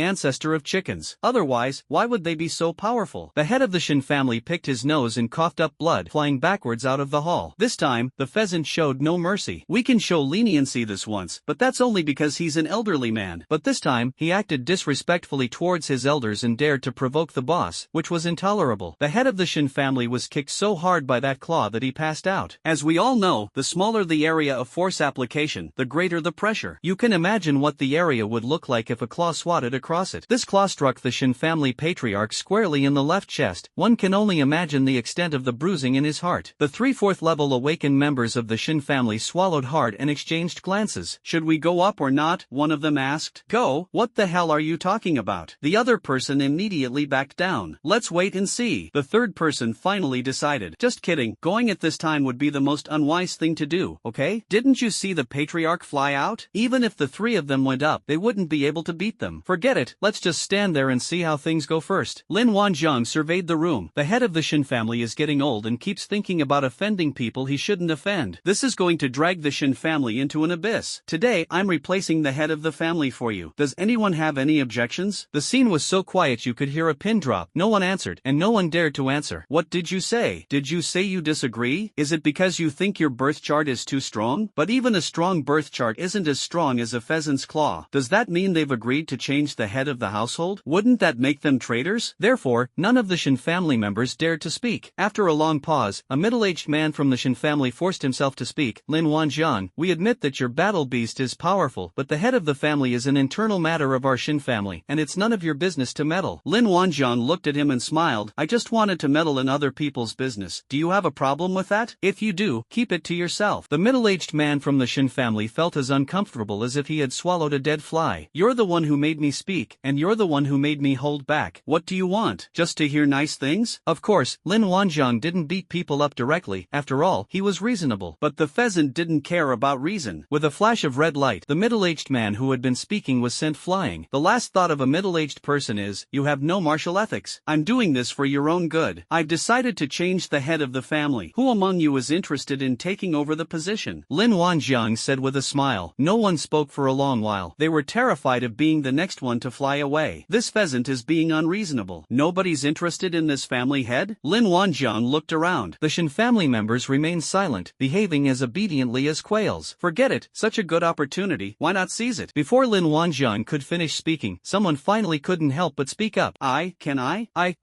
ancestor of chickens. Otherwise, why would they be so powerful? The head of the Shin family picked his nose and coughed up blood flying backwards out of the hall. This time, the pheasant showed no mercy. We can show leniency this once, but that's only because he's an elderly man. But this time, he acted disrespectfully towards his elders and dared to provoke the boss, which was intolerable. The head of the Shin family was kicked so hard by that claw that he passed out. As we all know, the smaller the area of force application, the greater the pressure. You can imagine what the area would look like if a claw swatted across it. This claw struck the Shin family patriarch squarely in the left chest. One can only imagine the extent of the bruising in his heart. The 3/4 level awakened members of the Shin family swallowed hard and exchanged glances. Should we go up or not? One of them asked. Go? What the hell are you talking about? The other person immediately backed down. Let's wait and see. The third person finally decided. Just kidding, going at this time would be the most unwise thing to do, okay? Didn't you see the patriarch fly out? Even if the three of them went up, they wouldn't be able to beat them. Forget it, let's just stand there and see how things go first. Lin Wanjiang surveyed the room. The head of the Shin family is getting old and keeps thinking about offending people he shouldn't offend. This is going to drag the Shin family into an abyss. Today, I'm replacing the head of the family for you. Does anyone have any objections? The scene was so quiet you could hear a pin drop. No one answered, and no one dared to answer. What did you say? Did you say you disagree? Is it because you think your birth chart is too strong? But even a strong birth chart isn't as strong as a pheasant's claw. Does that mean they've agreed to change the head of the household? Wouldn't that make them traitors? Therefore, none of the Shin family members dared to speak. After a long pause, a middle-aged man from the Shin family forced himself to speak. Lin Wanjiang, we admit that your battle beast is powerful, but the head of the family is an internal matter of our Shin family, and it's none of your business to meddle. Lin Wanjiang looked at him and smiled. I just wanted to meddle in other people's business. Do you have a problem with that? If you do, keep it to yourself. The middle-aged man from the Shin family felt as uncomfortable as if he had swallowed a dead fly. You're the one who made me speak, and you're the one who made me hold back. What do you want? Just to hear nice things? Of course, Lin Wanjiang didn't beat people up directly. After all, he was reasonable. But the pheasant didn't care about reason. With a flash of red light, the middle-aged man who had been speaking was sent flying. The last thought of a middle-aged person is, you have no martial ethics. I'm doing this for your own good. I've decided to change the head of the family. Who among you is interested in taking over the position? Lin Wanjiang said with a smile. No one spoke for a long while. They were terrified of being the next one to fly away. This pheasant is being unreasonable. Nobody's interested in this family head? Lin Wanjiang looked around. The Shin family members remained silent, behaving as obediently as quails. Forget it, such a good opportunity, why not seize it? Before Lin Wanjiang could finish speaking, someone finally couldn't help but speak up. I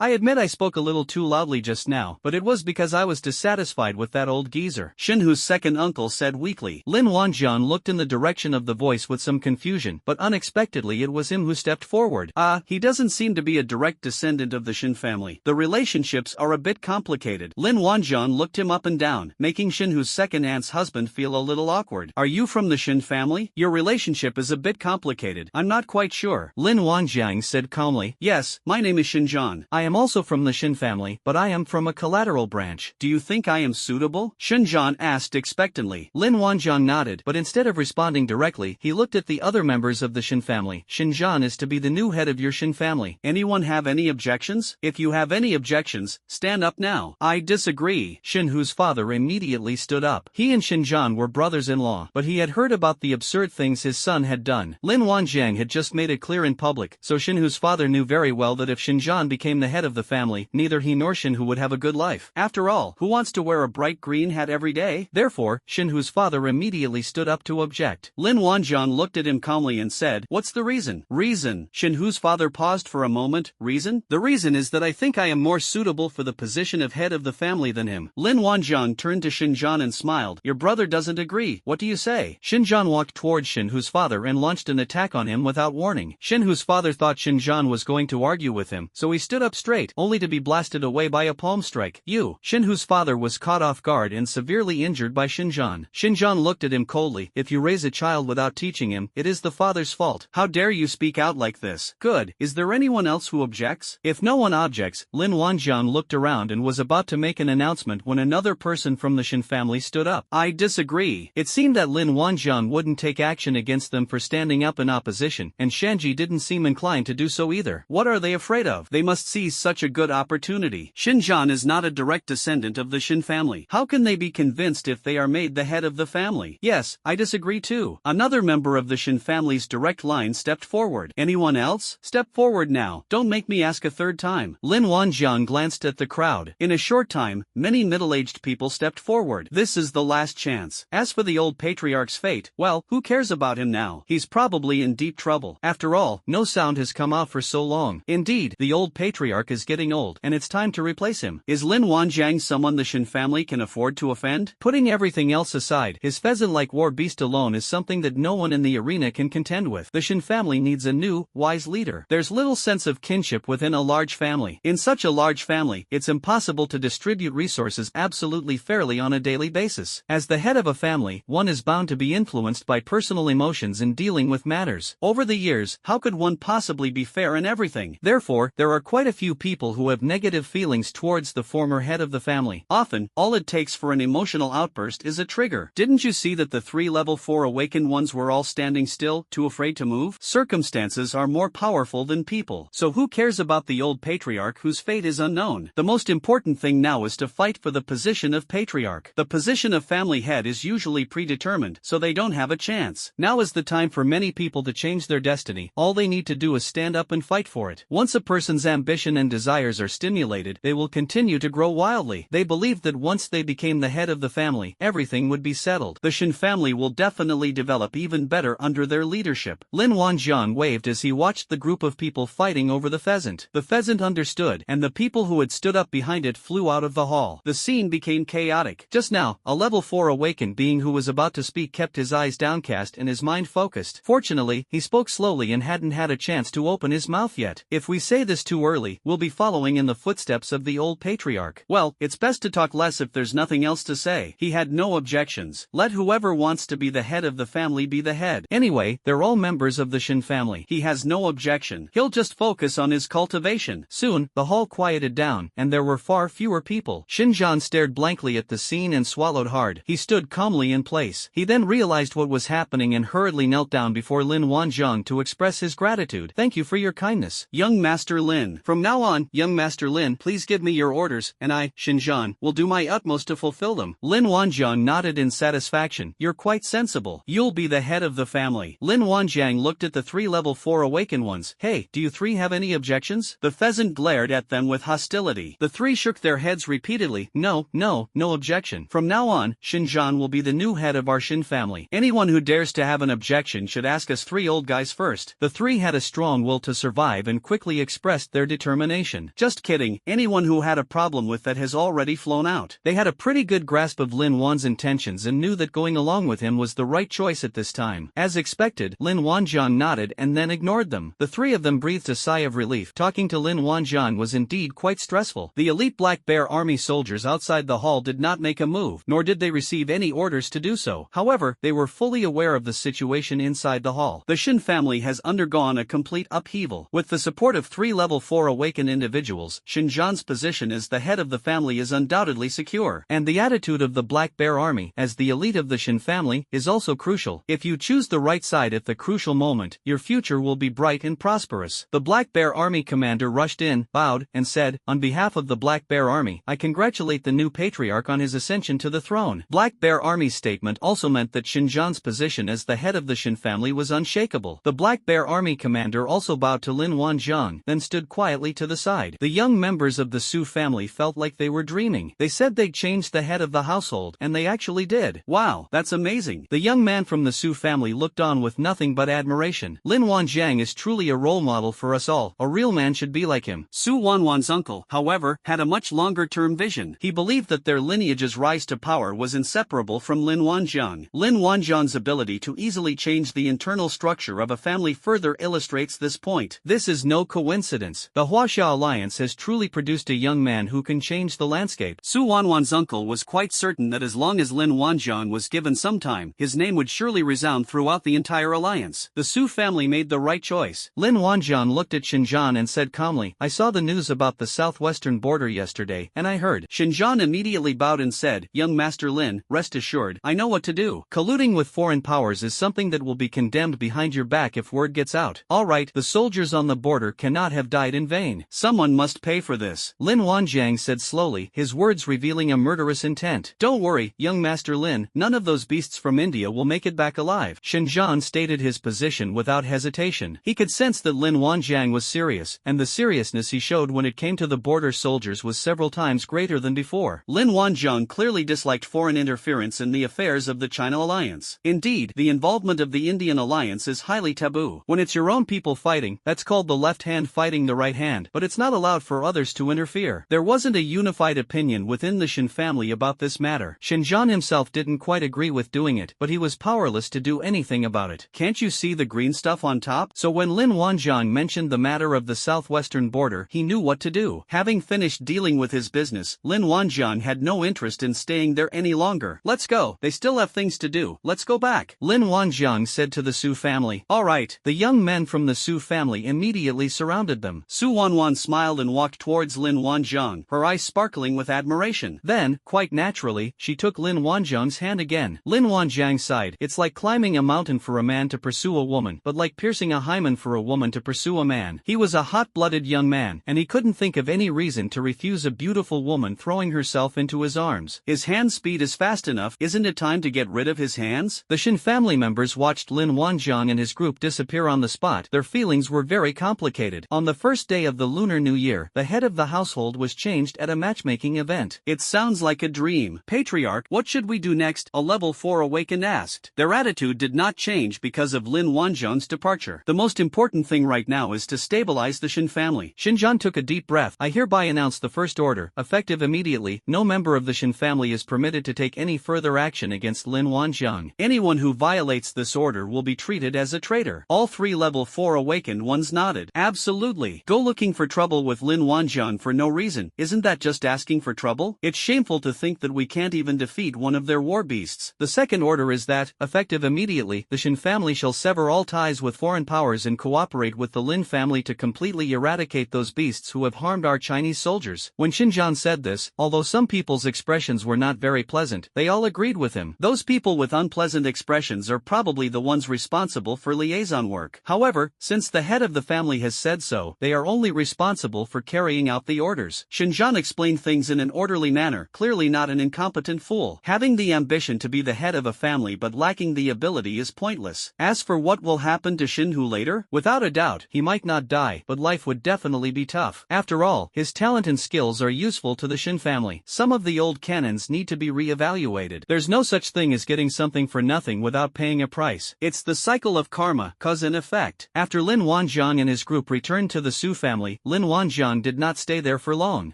admit I spoke a little too loudly just now, but it was because I was dissatisfied with that old geezer. Shinhu's second uncle said weakly. Lin Wanjiang looked in the direction of the voice with some confusion, but unexpectedly it was him who stepped forward. He doesn't seem to be a direct descendant of the Shin family. The relationships are a bit complicated. Lin Wanjiang looked him up and down, making Shinhu's second aunt's husband feel a little awkward. Are you from the Shin family? Your relationship is a bit complicated. I'm not quite sure. Lin Wanjiang said calmly. Yes, my name is Shinjan. I am also from the Shin family, but I am from a collateral branch. Do you think I am suitable? Shinjan asked expectantly. Lin Wanjiang nodded, but instead of responding directly, he looked at the other members of the Shin family. Shinjan is to be the new head of your Shin family. Anyone have any objections? If you have any objections, stand up now. I disagree. Shinhu's father immediately stood up. He and Shinjan were brothers-in-law, but he had heard about the absurd things his son had done. Lin Wanjiang had just made it clear in public, so Shinhu's father knew very well that if Shinjan became the head of the family, neither he nor Shinhu would have a good life. After all, who wants to wear a bright green hat every day? Therefore, Shinhu's father immediately stood up to object. Lin Wanjiang looked at him calmly and said, what's the reason? Reason. Shinhu's father paused for a moment. Reason? The reason is that I think I am more suitable for the position of head of the family than him. Lin Wanjiang turned to Shinjan and smiled. Your brother doesn't agree. What do you say? Shinjan walked towards Shinhu's father and launched an attack on him without warning. Shinhu's father thought Shinjan was going to argue with him, so he stood up straight, only to be blasted away by a palm strike. Shinhu's father was caught off guard and severely injured by Shinjan. Shinjan looked at him coldly. If you raise a child without teaching him, it is the father's fault. How dare you speak out like this? Good. Is there anyone else who objects? If no one objects, Lin Wanjiang looked around and was about to make an announcement when another person from the the Shin family stood up. I disagree. It seemed that Lin Wanjiang wouldn't take action against them for standing up in opposition, and Shanji didn't seem inclined to do so either. What are they afraid of? They must seize such a good opportunity. Xinjiang is not a direct descendant of the Shin family. How can they be convinced if they are made the head of the family? Yes, I disagree too. Another member of the Shin family's direct line stepped forward. Anyone else? Step forward now. Don't make me ask a third time. Lin Wanjiang glanced at the crowd. In a short time, many middle-aged people stepped forward. This is the last chance. As for the old patriarch's fate, well, who cares about him now? He's probably in deep trouble. After all, no sound has come out for so long. Indeed, the old patriarch is getting old, and it's time to replace him. Is Lin Wanjiang someone the Shin family can afford to offend? Putting everything else aside, his pheasant-like war beast alone is something that no one in the arena can contend with. The Shin family needs a new, wise leader. There's little sense of kinship within a large family. In such a large family, it's impossible to distribute resources absolutely fairly on a daily basis. As the head of a family, one is bound to be influenced by personal emotions in dealing with matters. Over the years, how could one possibly be fair in everything? Therefore, there are quite a few people who have negative feelings towards the former head of the family. Often, all it takes for an emotional outburst is a trigger. Didn't you see that the 3 level 4 awakened ones were all standing still, too afraid to move? Circumstances are more powerful than people. So who cares about the old patriarch whose fate is unknown? The most important thing now is to fight for the position of patriarch. The position of family head is usually predetermined, so they don't have a chance. Now is the time for many people to change their destiny. All they need to do is stand up and fight for it. Once a person's ambition and desires are stimulated, they will continue to grow wildly. They believed that once they became the head of the family, everything would be settled. The Shin family will definitely develop even better under their leadership. Lin Wanjiang waved as he watched the group of people fighting over the pheasant. The pheasant understood, and the people who had stood up behind it flew out of the hall. The scene became chaotic. Just now, a level 4 awakened being who was about to speak kept his eyes downcast and his mind focused. Fortunately, he spoke slowly and hadn't had a chance to open his mouth yet. If we say this too early, we'll be following in the footsteps of the old patriarch. Well, it's best to talk less if there's nothing else to say. He had no objections. Let whoever wants to be the head of the family be the head. Anyway, they're all members of the Shin family. He has no objection. He'll just focus on his cultivation. Soon, the hall quieted down, and there were far fewer people. Xinjiang stared blankly at the scene and swallowed hard. He stood calmly in place. He then realized what was happening and hurriedly knelt down before Lin Wanjiang to express his gratitude. Thank you for your kindness, young Master Lin. From now on, young Master Lin, please give me your orders, and I, Xinjiang, will do my utmost to fulfill them. Lin Wanjiang nodded in satisfaction. You're quite sensible. You'll be the head of the family. Lin Wanjiang looked at the 3 level 4 awakened ones. Hey, do you 3 have any objections? The pheasant glared at them with hostility. The 3 shook their heads repeatedly. No objection. From now on, Xinjiang will be the new head of our Shin family. Anyone who dares to have an objection should ask us 3 old guys first. The 3 had a strong will to survive and quickly expressed their determination. Just kidding, anyone who had a problem with that has already flown out. They had a pretty good grasp of Lin Wan's intentions and knew that going along with him was the right choice at this time. As expected, Lin Wanjiang nodded and then ignored them. The 3 of them breathed a sigh of relief. Talking to Lin Wanjiang was indeed quite stressful. The elite Black Bear Army soldiers outside the hall did not make a move, nor did they receive any orders to do so. However, they were fully aware of the situation inside the hall. The Shin family has undergone a complete upheaval. With the support of 3 level 4 awakened individuals, Xinjiang's position as the head of the family is undoubtedly secure. And the attitude of the Black Bear Army, as the elite of the Shin family, is also crucial. If you choose the right side at the crucial moment, your future will be bright and prosperous. The Black Bear Army commander rushed in, bowed, and said, on behalf of the Black Bear Army, I congratulate the new patriarch on his ascension to the throne. Black Bear Army's statement also meant that Xinjiang's position as the head of the Shin family was unshakable. The Black Bear Army commander also bowed to Lin Wanjiang, then stood quietly to the side. The young members of the Su family felt like they were dreaming. They said they'd changed the head of the household, and they actually did. Wow, that's amazing. The young man from the Su family looked on with nothing but admiration. Lin Wanjiang is truly a role model for us all. A real man should be like him. Su Wanwan's uncle, however, had a much longer-term vision. He believed that their lineage's rise to power was inseparable from Lin Wanjiang. Lin Wanjiang's ability to easily change the internal structure of a family further illustrates this point. This is no coincidence. The Huaxia Alliance has truly produced a young man who can change the landscape. Su Wanwan's uncle was quite certain that as long as Lin Wanjiang was given some time, his name would surely resound throughout the entire alliance. The Su family made the right choice. Lin Wanjiang looked at Xinjiang and said calmly, I saw the news about the southwestern border yesterday, and I heard. Xinjiang immediately bowed out and said, "Young Master Lin, rest assured, I know what to do. Colluding with foreign powers is something that will be condemned behind your back if word gets out. Alright, the soldiers on the border cannot have died in vain. Someone must pay for this," Lin Wanjiang said slowly, his words revealing a murderous intent. "Don't worry, young Master Lin, none of those beasts from India will make it back alive." Shinjan stated his position without hesitation. He could sense that Lin Wanjiang was serious, and the seriousness he showed when it came to the border soldiers was several times greater than before. Lin Wanjiang clearly disliked foreign interference in the affairs of the China alliance. Indeed, the involvement of the Indian alliance is highly taboo. When it's your own people fighting, that's called the left hand fighting the right hand, but it's not allowed for others to interfere. There wasn't a unified opinion within the Shin family about this matter. Shinjan himself didn't quite agree with doing it, but he was powerless to do anything about it. "Can't you see the green stuff on top?" So when Lin Wanjiang mentioned the matter of the southwestern border, he knew what to do. Having finished dealing with his business, Lin Wanjiang had no interest in staying there any longer. "Let's go. They still have things to do. Let's go back," Lin Wanjiang said to the Su family. "Alright." The young men from the Su family immediately surrounded them. Su Wanwan smiled and walked towards Lin Wanjiang, her eyes sparkling with admiration. Then, quite naturally, she took Lin Wanjiang's hand again. Lin Wanjiang sighed. "It's like climbing a mountain for a man to pursue a woman, but like piercing a hymen for a woman to pursue a man." He was a hot-blooded young man, and he couldn't think of any reason to refuse a beautiful woman throwing herself into his arms. His hand speed is fast enough. Isn't it time to get rid of his hands? The Shin family members watched Lin Wanjiang and his group disappear on the spot. Their feelings were very complicated. On the first day of the Lunar New Year, the head of the household was changed at a matchmaking event. "It sounds like a dream. Patriarch, what should we do next?" a level 4 awakened asked. Their attitude did not change because of Lin Wanjiang's departure. "The most important thing right now is to stabilize the Shin family." Shinjan took a deep breath. "I hereby announce the first order, effective immediately. No member of the Shin family is permitted to take any further action against Lin Wanjiang. Anyone who violates this order will be treated as a traitor." All three level 4 awakened ones nodded. "Absolutely. Go looking for trouble with Lin Wanjiang for no reason. Isn't that just asking for trouble? It's shameful to think that we can't even defeat one of their war beasts." The second order is that, effective immediately, the Shin family shall sever all ties with foreign powers and cooperate with the Lin family to completely eradicate those beasts who have harmed our Chinese soldiers. When Shinjan said this, although some people's expressions were not very pleasant, they all agreed with him. Those people with unpleasant expressions are probably the ones responsible for liaison work. However, since the head of the family has said so, they are only responsible for carrying out the orders. Shinjan explained things in an orderly manner, clearly not an incompetent fool. Having the ambition to be the head of a family but lacking the ability is pointless. As for what will happen to Shinhu later, without a doubt, he might not die, but life would definitely be tough. After all, his talent and skills are useful to the Shin family. Some of the old canons need to be re-evaluated. There's no such thing as getting something for nothing without paying a price. It's the cycle of karma, cause and effect. After Lin Wanjiang and his group returned to the Su family, Lin Wanjiang did not stay there for long.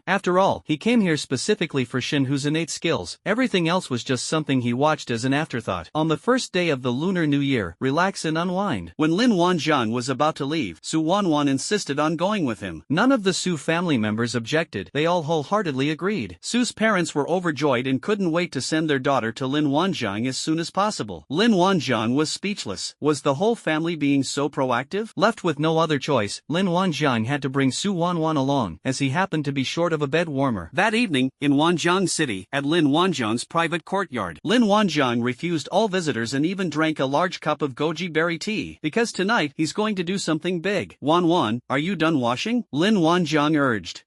After all, he came here specifically for Shinhu's innate skills. Everything else was just something he watched as an afterthought. On the first day of the Lunar New Year, relax and unwind. When Lin Wanjiang was about to leave, Su Wanwan insisted on going with him. None of the Su family members objected. They all wholeheartedly agreed. Su's parents were overjoyed and couldn't wait to send their daughter to Lin Wanjiang as soon as possible. Lin Wanjiang was speechless. Was the whole family being so proactive? Left with no other choice, Lin Wanjiang had to bring Su Wanwan along, as he happened to be short of a bed warmer. That evening, in Wanjiang City, at Lin Wanjiang's private courtyard, Lin Wanjiang refused all visitors and even drank a large cup of goji berry tea, because tonight he's going to do something big. "Wanwan, are you done washing?" Lin Wanjiang urged.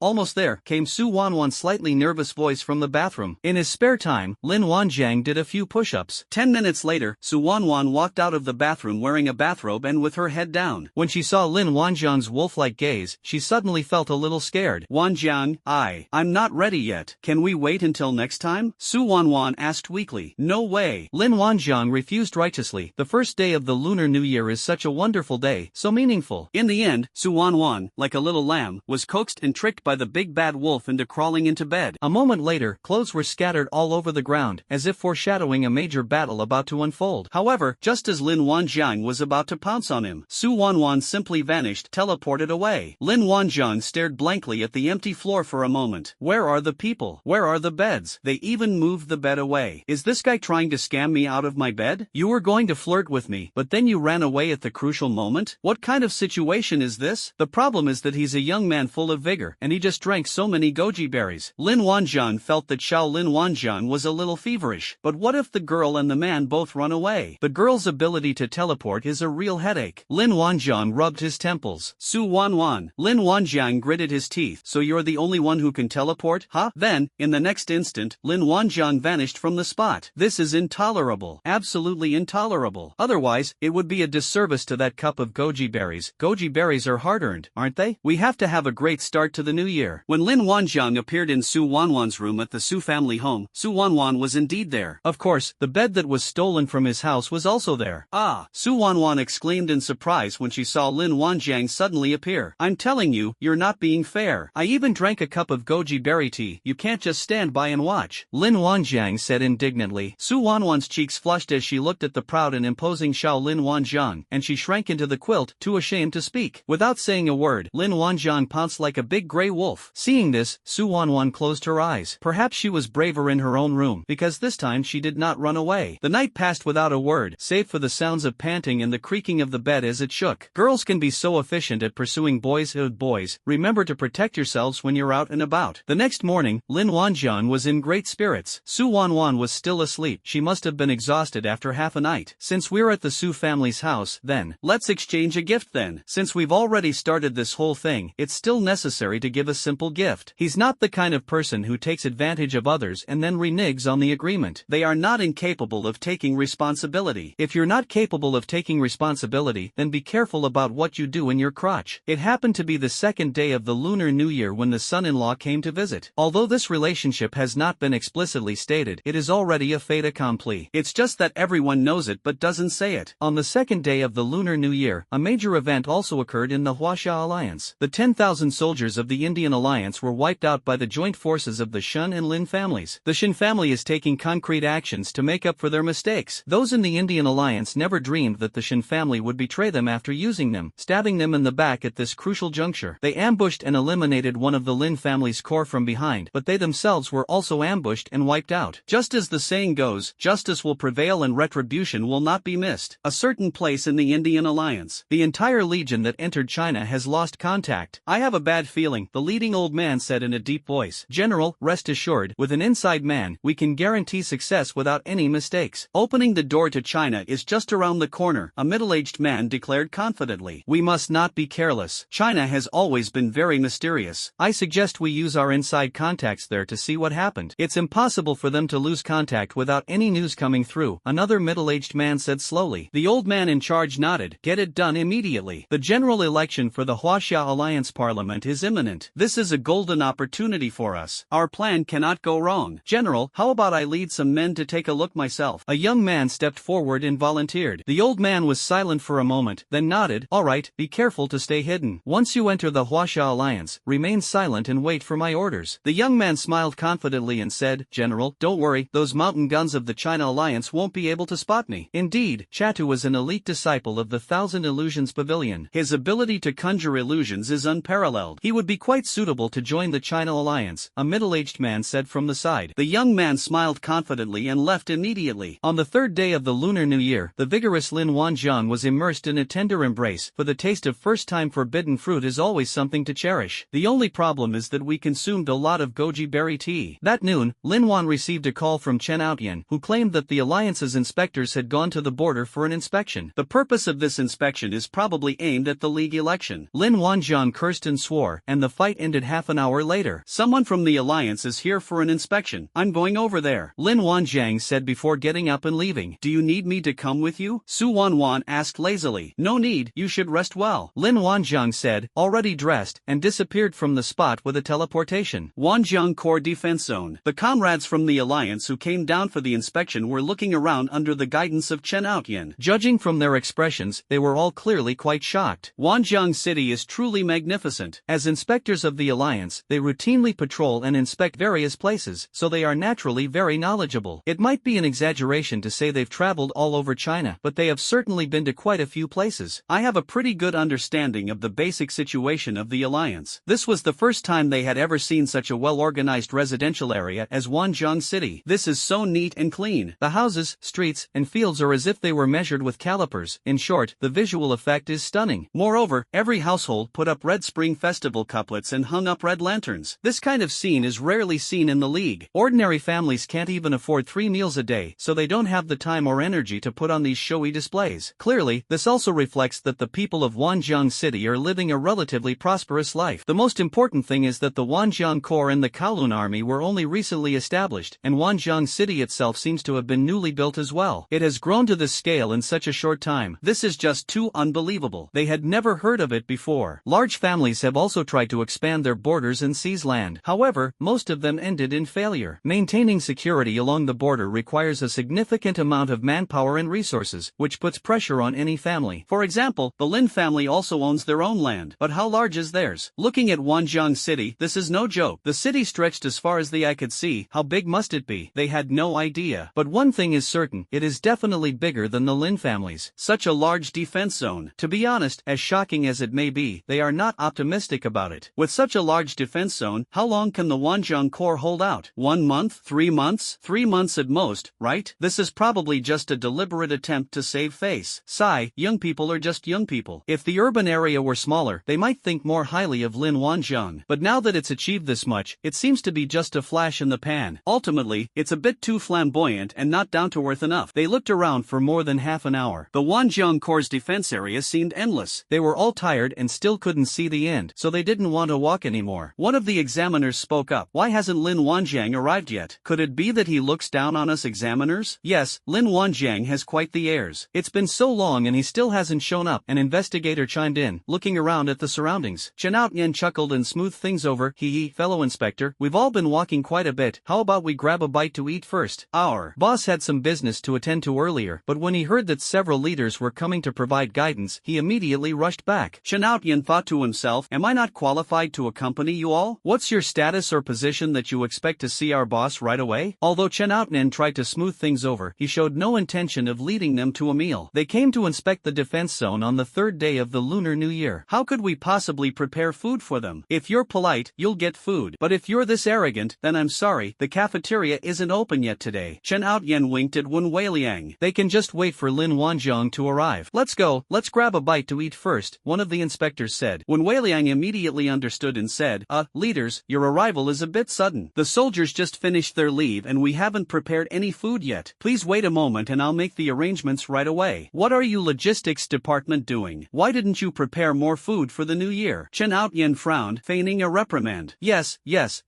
Almost there," came Su Wanwan's slightly nervous voice from the bathroom. In his spare time, Lin Wanjiang did a few push-ups. 10 minutes later, Su Wanwan walked out of the bathroom wearing a bathrobe and with her head down. When she saw Lin Wanjiang's wolf-like gaze, she suddenly felt a little scared. "Wanjiang, I'm not ready yet. Can we wait until next time?" Su Wanwan asked weakly. "No way." Lin Wanjiang refused righteously. The first day of the Lunar New Year is such a wonderful day, so meaningful. In the end, Su Wanwan, like a little lamb, was coaxed and tricked by the big bad wolf into crawling into bed. A moment later, clothes were scattered all over the ground, as if foreshadowing a major battle about to unfold. However, just as Lin Wanjiang was about to pounce on him, Su Wanwan simply vanished, teleported away. Lin Wanjiang stared blankly at the empty floor for a moment. Where are the people? Where are the beds? They even moved the bed away. Is this guy trying to scam me out of my bed? You were going to flirt with me, but then you ran away at the crucial moment? What kind of situation is this? The problem is that he's a young man full of vigor, and he just drank so many goji berries. Lin Wanjiang Wanjian felt that Shaolin Wanjian was a little feverish. But what if the girl and the man both run away? The girl's ability to teleport is a real headache. Lin Wanjian rubbed his temples. Su Wanwan. Lin Wanjian gritted his teeth. So you're the only one who can teleport, huh? Then, in the next instant, Lin Wanjian vanished from the spot. This is intolerable. Absolutely intolerable. Otherwise, it would be a disservice to that cup of goji berries. Goji berries are hard-earned, aren't they? We have to have a great start to the new year. When Lin Wanjiang appeared in Su Wanwan's room at the Su family home, Su Wanwan was indeed there. Of course, the bed that was stolen from his house was also there. Ah! Su Wanwan exclaimed in surprise when she saw Lin Wanjiang suddenly appear. I'm telling you, you're not being fair. I even drank a cup of goji berry tea. You can't just stand by and watch. Lin Wanjiang said indignantly. Su Wanwan's cheeks flushed as she looked at the proud and imposing Shaolin Wanjiang, and she shrank into the quilt, too ashamed to speak. Without saying a word, Lin Wanjiang pounced like a big gray wolf. Seeing this, Su Wanwan closed her eyes. Perhaps she was braver in her own room, because this time she did not run away. The night passed without a word, save for the sounds of panting and the creaking of the bed as it shook. Girls can be so efficient at pursuing boys. Boys, remember to protect yourselves when you're out and about. The next morning, Lin Wanjian was in great spirits. Su Wanwan was still asleep. She must have been exhausted after half a night. Since we're at the Su family's house, then, let's exchange a gift then. Since we've already started this whole thing, it's still necessary to give a simple gift. He's not the kind of person who takes advantage of others and then reneges on the agreement. They are not incapable of taking responsibility. If you're not capable of taking responsibility, then be careful about what you do in your crotch. It happened to be the second day of the Lunar New Year when the son-in-law came to visit. Although this relationship has not been explicitly stated, it is already a fait accompli. It's just that everyone knows it but doesn't say it. On the second day of the Lunar New Year, a major event also occurred in the Huaxia Alliance. The 10,000 soldiers of the Indian Alliance were wiped out by the joint forces of the Shun and Lin families. The Shin family is taking concrete actions to make up for their mistakes. Those in the Indian Alliance never dreamed that the Shin family would betray them after using them, stabbing them in the back at this crucial juncture. They ambushed and eliminated one of the Lin family's core from behind, but they themselves were also ambushed and wiped out. Just as the saying goes, justice will prevail and retribution will not be missed. A certain place in the Indian Alliance. The entire legion that entered China has lost contact. I have a bad feeling, the leading old man said in a deep voice. General, rest assured, with an inside man, we can guarantee success without any mistakes. Opening the door to China is just around the corner, a middle-aged man declared confidently. We must not be careless. China has always been very mysterious. I suggest we use our inside contacts there to see what happened. It's impossible for them to lose contact without any news coming through, another middle-aged man said slowly. The old man in charge nodded. Get it done immediately. The general election for the Huaxia Alliance Parliament is imminent. This is a golden opportunity for us. Our plan cannot go wrong. General, how about I lead some men to take a look myself? A young man stepped forward and volunteered. The old man was silent for a moment, then nodded. All right, be careful to stay hidden. Once you enter the Huaxia Alliance, remain silent and wait for my orders. The young man smiled confidently and said, General, don't worry, those mountain guns of the China Alliance won't be able to spot me. Indeed, Chatu was an elite disciple of the Thousand Illusions Pavilion. His ability to conjure illusions is unparalleled. He would be quite suitable to join the China Alliance, a middle-aged man said from the side. The young man smiled confidently and left immediately. On the third day of the Lunar New Year, the vigorous Lin Wanjiang was immersed in a tender embrace, for the taste of first-time forbidden fruit is always something to cherish. The only problem is that we consumed a lot of goji berry tea. That noon, Lin Wan received a call from Chen Outyan, who claimed that the Alliance's inspectors had gone to the border for an inspection. The purpose of this inspection is probably aimed at the League election. Lin Wanjiang cursed and swore, and the fight ended half an hour later. Someone from the Alliance is here for an inspection. I'm going over there, Lin Wanjiang said before getting up and leaving. Do you need me to come with you? Su Wanwan asked lazily. No need, you should rest well, Lin Wanjiang said, already dressed, and disappeared from the spot with a teleportation. Wanjiang Core Defense Zone. The comrades from the Alliance who came down for the inspection were looking around under the guidance of Chen Outyan. Judging from their expressions, they were all clearly quite shocked. Wanjiang City is truly magnificent. As inspectors of the Alliance, they routinely patrol and inspect various places, so they are naturally very knowledgeable. It might be an exaggeration to say they've traveled all over China, but they have certainly been to quite a few places. I have a pretty good understanding of the basic situation of the Alliance. This was the first time they had ever seen such a well-organized residential area as Wanjiang City. This is so neat and clean. The houses, streets, and fields are as if they were measured with calipers. In short, the visual effect is stunning. Moreover, every household put up red Spring Festival couplets and hung up red lanterns. This kind of scene is rare rarely seen in the league. Ordinary families can't even afford 3 meals a day, so they don't have the time or energy to put on these showy displays. Clearly, this also reflects that the people of Wanjiang City are living a relatively prosperous life. The most important thing is that the Wanjiang Corps and the Kowloon Army were only recently established, and Wanjiang City itself seems to have been newly built as well. It has grown to this scale in such a short time. This is just too unbelievable. They had never heard of it before. Large families have also tried to expand their borders and seize land. However, most of them ended in failure. Maintaining security along the border requires a significant amount of manpower and resources, which puts pressure on any family. For example, the Lin family also owns their own land, but how large is theirs? Looking at Wanjiang City, this is no joke. The city stretched as far as the eye could see. How big must it be? They had no idea. But one thing is certain, it is definitely bigger than the Lin family's. Such a large defense zone. To be honest, as shocking as it may be, they are not optimistic about it. With such a large defense zone, how long can the Wanjiang Corps hold out? 1 month? 3 months? 3 months at most, right? This is probably just a deliberate attempt to save face. Sigh, young people are just young people. If the urban area were smaller, they might think more highly of Lin Wanjiang. But now that it's achieved this much, it seems to be just a flash in the pan. Ultimately, it's a bit too flamboyant and not down to earth enough. They looked around for more than half an hour. The Wanjiang Corps' defense area seemed endless. They were all tired and still couldn't see the end, so they didn't want to walk anymore. One of the examiners spoke up. Why hasn't Lin Wanjiang arrived yet? Could it be that he looks down on us examiners? Yes, Lin Wanjiang has quite the airs. It's been so long and he still hasn't shown up. An investigator chimed in, looking around at the surroundings. Chen Outyan chuckled and smoothed things over. Hee, fellow inspector, we've all been walking quite a bit. How about we grab a bite to eat first? Our boss had some business to attend to earlier, but when he heard that several leaders were coming to provide guidance, he immediately rushed back. Chen Outyan thought to himself, am I not qualified to accompany you all? What's your status or position that you expect to see our boss right away? Although Chen Outyan tried to smooth things over, he showed no intention of leading them to a meal. They came to inspect the defense zone on the 3rd day of the Lunar New Year. How could we possibly prepare food for them? If you're polite, you'll get food. But if you're this arrogant, then I'm sorry, the cafeteria isn't open yet today. Chen Outyan winked at Wen Weiliang. They can just wait for Lin Wanjiang to arrive. Let's go, let's grab a bite to eat first, one of the inspectors said. Wen Weiliang immediately understood and said, leaders, your arrival is a bit sudden. The soldiers just finished their leave and we haven't prepared any food yet. Please wait a moment and I'll make the arrangements right away. What are you logistics department doing? Why didn't you prepare more food for the new year? Chen Outyan frowned, feigning a reprimand. Yes,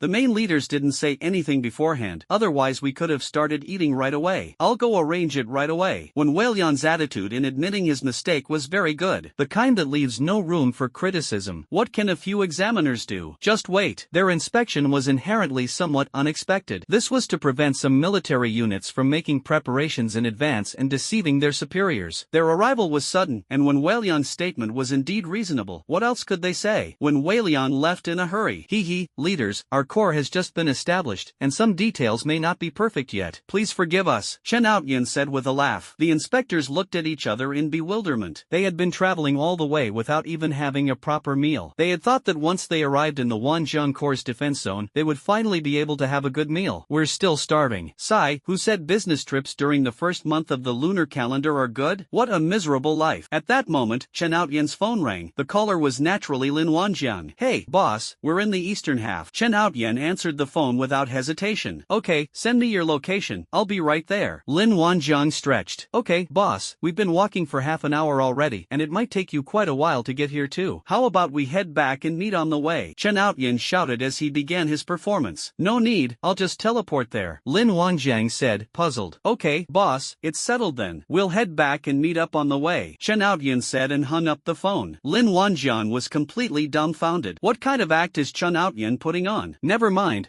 the main leaders didn't say anything beforehand, otherwise we could have started eating right away. I'll go arrange it right away. Wen Weiliang's attitude in admitting his mistake was very good, the kind that leaves no room for criticism. What can a few examiners do? Just wait. Their inspection was inherently somewhat unexpected. This was to prevent some military units from making preparations in advance and deceiving their superiors. Their arrival was sudden, and Wen Weiliang's statement was indeed reasonable. What else could they say? Wen Weiliang left in a hurry. Leaders, our corps has just been established, and some details may not be perfect yet. Please forgive us, Chen Outyan said with a laugh. The inspectors looked at each other in bewilderment. They had been traveling all the way without even having a proper meal. They had thought that once they arrived in the Wanjiang Corps' defense zone, they would finally be able to have a good meal. We're still starving. Sai, who said business trips during the first month of the lunar calendar are good? What a miserable life. At that moment, Chen Outyan's phone rang. The caller was naturally Lin Wanjiang. Hey, boss, we're in the eastern half. Chen Outyan answered the phone without hesitation. Okay, send me your location. I'll be right there. Lin Wanjiang stretched. Okay, boss, we've been walking for half an hour already, and it might take you quite a while to get here too. How about we head back and meet on the way? Chen Outyan shouted as he began his performance. No need, I'll just teleport there. Lin Wanjiang said, puzzled. Okay, boss, it's settled then. We'll head back and meet up on the way. Chen Outyan said and hung up the phone. Lin Wanjiang was completely dumbfounded. What kind of act is Chen Outyan putting on? Never mind.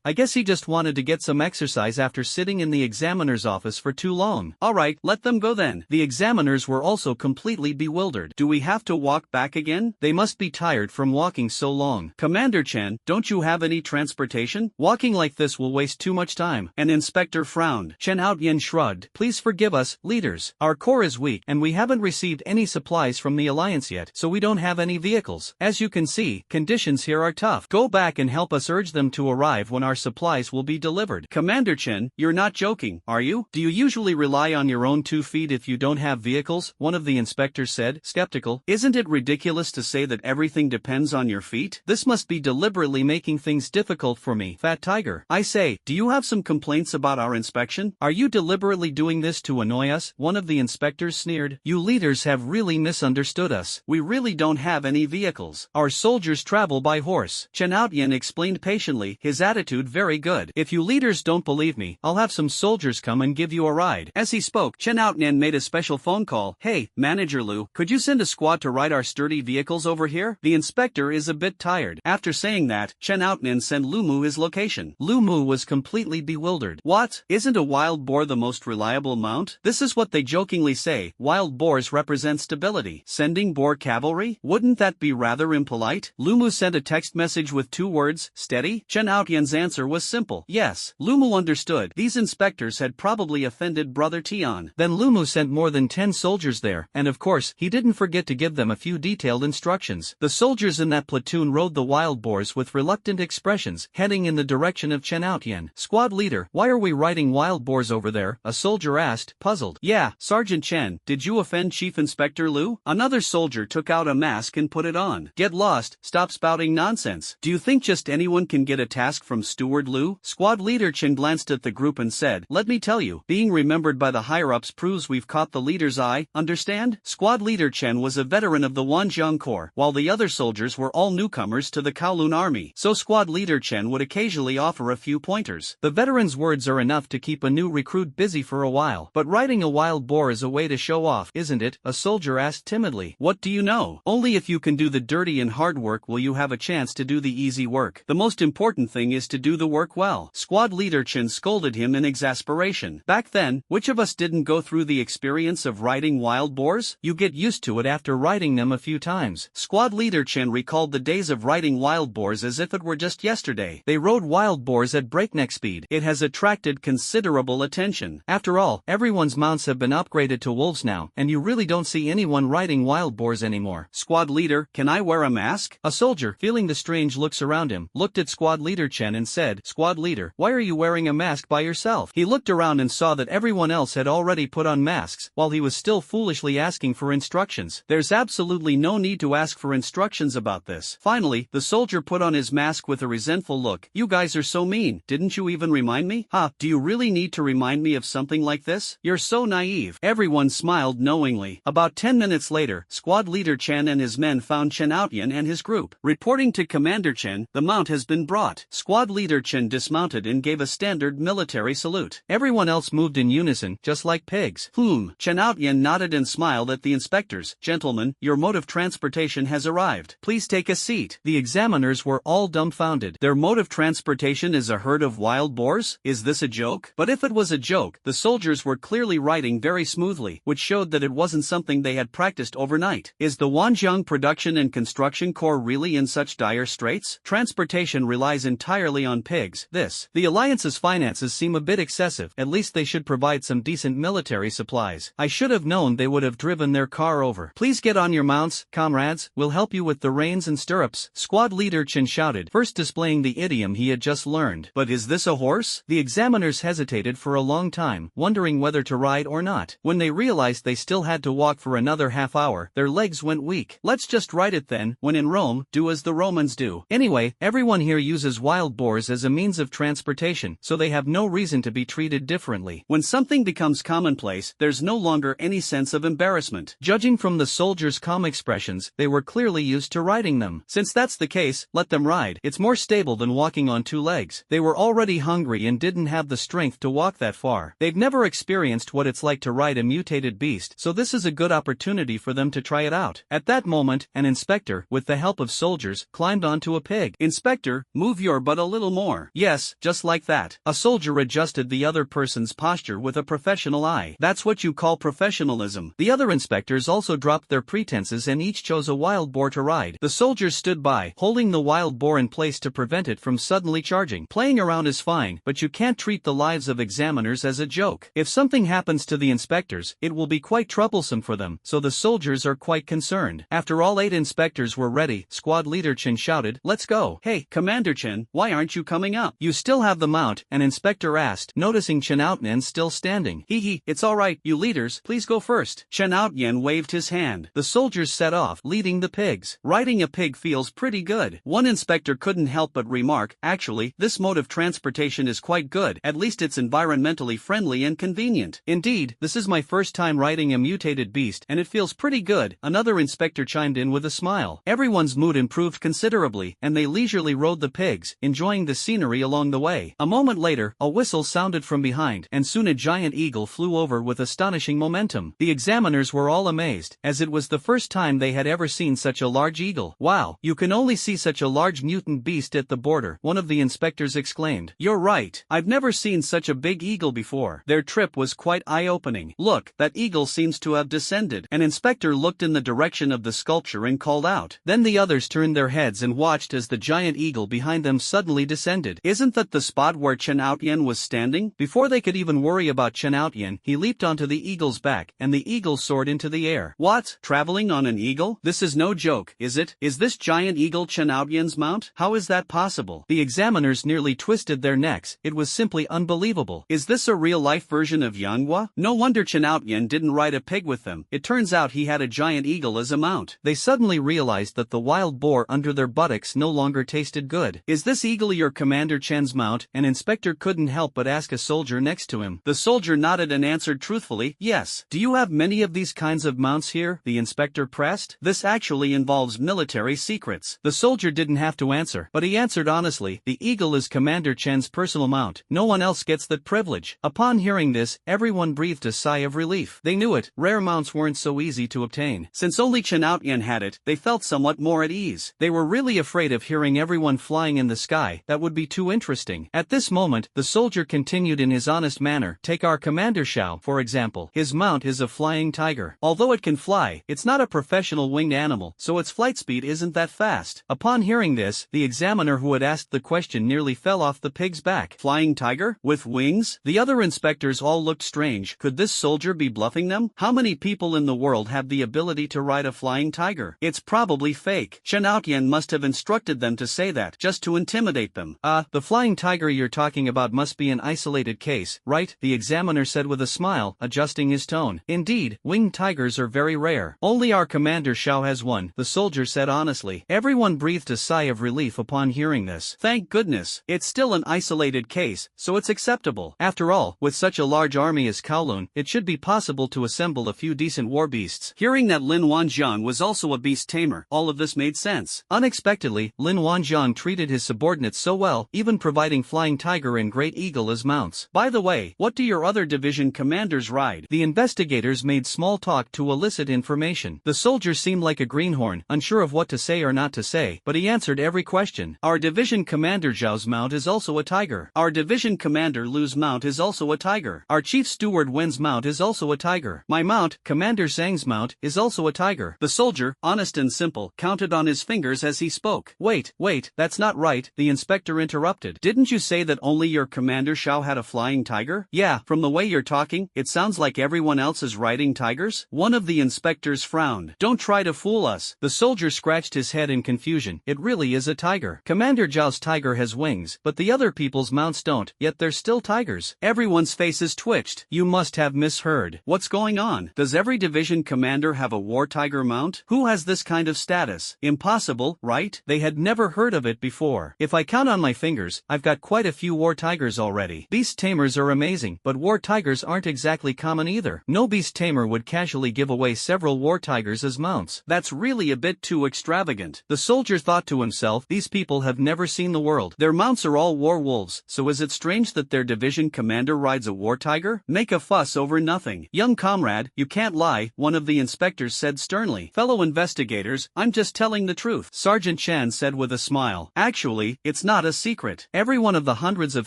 I guess he just wanted to get some exercise after sitting in the examiner's office for too long. Alright, let them go then. The examiners were also completely bewildered. Do we have to walk back again? They must be tired from walking so long. Commander Chen, don't you have any transportation? Walking like this will waste too much time. An inspector frowned. Chen Outyan shrugged. Please forgive us, leaders. Our corps is weak, and we haven't received any supplies from the Alliance yet, so we don't have any vehicles. As you can see, conditions here are tough. Go back and help us urge them to arrive when our supplies will be delivered. Commander Chen, you're not joking, are you? Do you usually rely on your own 2 feet if you don't have vehicles? One of the inspectors said, skeptical. Isn't it ridiculous to say that everything depends on your feet? This must be deliberately making things difficult for me, Fat Tiger. I say, do you have some complaints about our inspection? Are you deliberately doing this to annoy us? One of the inspectors sneered. You leaders have really misunderstood us. We really don't have any vehicles. Our soldiers travel by horse. Chen Outyen explained patiently, his attitude very good. If you leaders don't believe me, I'll have some soldiers come and give you a ride. As he spoke, Chen Outyen made a special phone call. Hey, Manager Lu, could you send a squad to ride our sturdy vehicles over here? The inspector is a bit tired. After saying that, Chen Outyen sent Lu Mu his location. Lu Mu was completely bewildered. What? Isn't a wild boar the most reliable mount? This is what they jokingly say, wild boars represent stability. Sending boar cavalry? Wouldn't that be rather impolite? Lu Mu sent a text message with 2 words, steady? Chen Outyen's answer was simple. Yes. Lu Mu understood. These inspectors had probably offended Brother Tian. Then Lu Mu sent more than 10 soldiers there, and of course, he didn't forget to give them a few detailed instructions. The soldiers in that platoon rode the wild boars with reluctant expressions, heading in the direction of Chen Outyen. Squad leader, why are we riding wild boars over there? A soldier asked, puzzled. Yeah, Sergeant Chen, did you offend Chief Inspector Lu? Another soldier took out a mask and put it on. Get lost, stop spouting nonsense. Do you think just anyone can get a task from Steward Lu? Squad leader Chen glanced at the group and said, let me tell you, being remembered by the higher-ups proves we've caught the leader's eye, understand? Squad leader Chen was a veteran of the Wanjiang Corps, while the other soldiers were all newcomers to the Kowloon army, so squad leader Chen would occasionally offer a few pointers. The veteran's words are enough to keep a new recruit busy for a while, but riding a wild boar is a way to show off, isn't it? A soldier asked timidly. What do you know? Only if you can do the dirty and hard work will you have a chance to do the easy work. The most important thing is to do the work well. Squad leader Chen scolded him in exasperation. Back then, which of us didn't go through the experience of riding wild boars? You get used to it after riding them a few times. Squad leader Chen recalled the days of riding wild boars as if it were just yesterday. They rode wild boars at breakneck speed. It has attracted considerable attention. After all, everyone's mounts have been upgraded to wolves now, and you really don't see anyone riding wild boars anymore. Squad leader, can I wear a mask? A soldier, feeling the strange looks around him, looked at squad leader Chen and said, Squad leader, why are you wearing a mask by yourself? He looked around and saw that everyone else had already put on masks, while he was still foolishly asking for instructions. There's absolutely no need to ask for instructions about this. Finally, the soldier put on his mask with a resentful look. You guys are so mean, didn't you even remind me? Ha, do you really need to remind me of something like this? You're so naive. Everyone smiled knowingly. About 10 minutes later, squad leader Chen and his men found Chen Outyen and his group. Reporting to Commander Chen, the mount has been brought. Squad leader Chen dismounted and gave a standard military salute. Everyone else moved in unison, just like pigs. Chen Outyen nodded and smiled at the inspectors. Gentlemen, your mode of transportation has arrived. Please take a seat. The examiners were all dumbfounded. Their mode of transportation is a herd of wild boars? Is this a joke? But if it was a joke, the soldiers were clearly riding very smoothly, which showed that it wasn't something they had practiced overnight. Is the Wanjiang Production and Construction Corps really in such dire straits? Transportation relies entirely on pigs. The Alliance's finances seem a bit excessive. At least they should provide some decent military supplies. I should have known they would have driven their car over. Please get on your mounts, comrades. We'll help you with the reins and stirrups. Squad leader Chen shouted, first displaying the idiom he had just learned. But is this a horse? The examiners hesitated for a long time, wondering whether to ride or not. When they realized they still had to walk for another half hour, their legs went weak. Let's just ride it then. When in Rome, do as the Romans do. Anyway, everyone here uses wild boars as a means of transportation, so they have no reason to be treated differently. When something becomes commonplace, there's no longer any sense of embarrassment. Judging from the soldiers' calm expressions, they were clearly used to riding them. Since that's the case, let them ride. It's more stable than walking on 2 legs. They were already hungry and didn't have the strength to walk that far. They've never experienced what it's like to ride a mutated beast, so this is a good opportunity for them to try it out. At that moment, an inspector, with the help of soldiers, climbed onto a pig. Inspector, move your butt a little more. Yes, just like that. A soldier adjusted the other person's posture with a professional eye. That's what you call professionalism. The other inspectors also dropped their pretenses and each chose a wild boar to ride. The soldiers stood by, holding the wild boar in place to prevent it from suddenly charging. Playing around is fine, but you can't treat the lives of examiners as a joke. If something happens to the inspectors, it will be quite troublesome for them, so the soldiers are quite concerned. After all 8 inspectors were ready, squad leader Chen shouted, let's go. Hey, Commander Chen, why aren't you coming up? You still have the mount, an inspector asked, noticing Chen Outyen still standing. It's alright, you leaders, please go first. Chen Outyen waved his hand. The soldiers set off, leading the pigs. Riding a pig feels pretty good. One inspector couldn't help help but remark, actually, this mode of transportation is quite good, at least it's environmentally friendly and convenient. Indeed, this is my first time riding a mutated beast and it feels pretty good, another inspector chimed in with a smile. Everyone's mood improved considerably, and they leisurely rode the pigs, enjoying the scenery along the way. A moment later, a whistle sounded from behind, and soon a giant eagle flew over with astonishing momentum. The examiners were all amazed, as it was the first time they had ever seen such a large eagle. Wow, you can only see such a large mutant beast at the border, one of the inspectors exclaimed. You're right, I've never seen such a big eagle before. Their trip was quite eye-opening. Look, that eagle seems to have descended. An inspector looked in the direction of the sculpture and called out. Then the others turned their heads and watched as the giant eagle behind them suddenly descended. Isn't that the spot where Chen Outyen was standing? Before they could even worry about Chen Outyen, he leaped onto the eagle's back, and the eagle soared into the air. What? Traveling on an eagle? This is no joke, is it? Is this giant eagle Chen Outyen's mount? How is that possible? The examiners nearly twisted their necks. It was simply unbelievable. Is this a real-life version of Manhwa? No wonder Chen Outyen didn't ride a pig with them. It turns out he had a giant eagle as a mount. They suddenly realized that the wild boar under their buttocks no longer tasted good. Is this eagle your Commander Chen's mount? An inspector couldn't help but ask a soldier next to him. The soldier nodded and answered truthfully, yes. Do you have many of these kinds of mounts here? The inspector pressed. This actually involves military secrets. The soldier didn't have to answer, but he answered honestly, the eagle is Commander Chen's personal mount. No one else gets that privilege. Upon hearing this, everyone breathed a sigh of relief. They knew it, rare mounts weren't so easy to obtain. Since only Chen Outyen had it, they felt somewhat more at ease. They were really afraid of hearing everyone flying in the sky. That would be too interesting. At this moment, the soldier continued in his honest manner. Take our Commander Xiao, for example. His mount is a flying tiger. Although it can fly, it's not a professional winged animal, so its flight speed isn't that fast. Upon hearing this, the examiner who had asked the question nearly fell off the pig's back. Flying tiger? With wings? The other inspectors all looked strange. Could this soldier be bluffing them? How many people in the world have the ability to ride a flying tiger? It's probably fake. Chen Outyen must have instructed them to say that, just to intimidate them. The flying tiger you're talking about must be an isolated case, right? The examiner said with a smile, adjusting his tone. Indeed, winged tigers are very rare. Only our Commander Xiao has one, the soldier said honestly. Everyone breathed a sigh of relief upon hearing this. Thank goodness, it's still an isolated case, so it's acceptable. After all, with such a large army as Kowloon, it should be possible to assemble a few decent war beasts. Hearing that Lin Wanjiang was also a beast tamer, all of this made sense. Unexpectedly, Lin Wanjiang treated his subordinates so well, even providing Flying Tiger and Great Eagle as mounts. By the way, what do your other division commanders ride? The investigators made small talk to elicit information. The soldier seemed like a greenhorn, unsure of what to say or not to say, but he answered every question. Our division commander Zhao's mount is also a tiger. Our division commander Lu's mount is also a tiger. Our chief steward Wen's mount is also a tiger. My mount, Commander Zhang's mount, is also a tiger. The soldier, honest and simple, counted on his fingers as he spoke. Wait, that's not right, the inspector interrupted. Didn't you say that only your Commander Xiao had a flying tiger? Yeah, from the way you're talking, it sounds like everyone else is riding tigers? One of the inspectors frowned. Don't try to fool us. The soldier scratched his head in confusion. It really is a tiger. Commander Zhao's tiger has wings, but the other people's mounts don't, yet they're still tigers. Everyone's faces twitched. You must have misheard. What's going on? Does every division commander have a war tiger mount? Who has this kind of status? Impossible, right? They had never heard of it before. If I count on my fingers, I've got quite a few war tigers already. Beast tamers are amazing, but war tigers aren't exactly common either. No beast tamer would casually give away several war tigers as mounts. That's really a bit too extravagant. The soldier thought to himself, these people have never seen the world. Their mounts are all war wolves, so is it strange that their division commander rides a war tiger? Make a fuss over nothing. Young comrade, you can't lie, one of the inspectors said sternly. Fellow investigators, I'm just telling the truth, Sergeant Chan said with a smile. Actually, it's not a secret. Every one of the hundreds of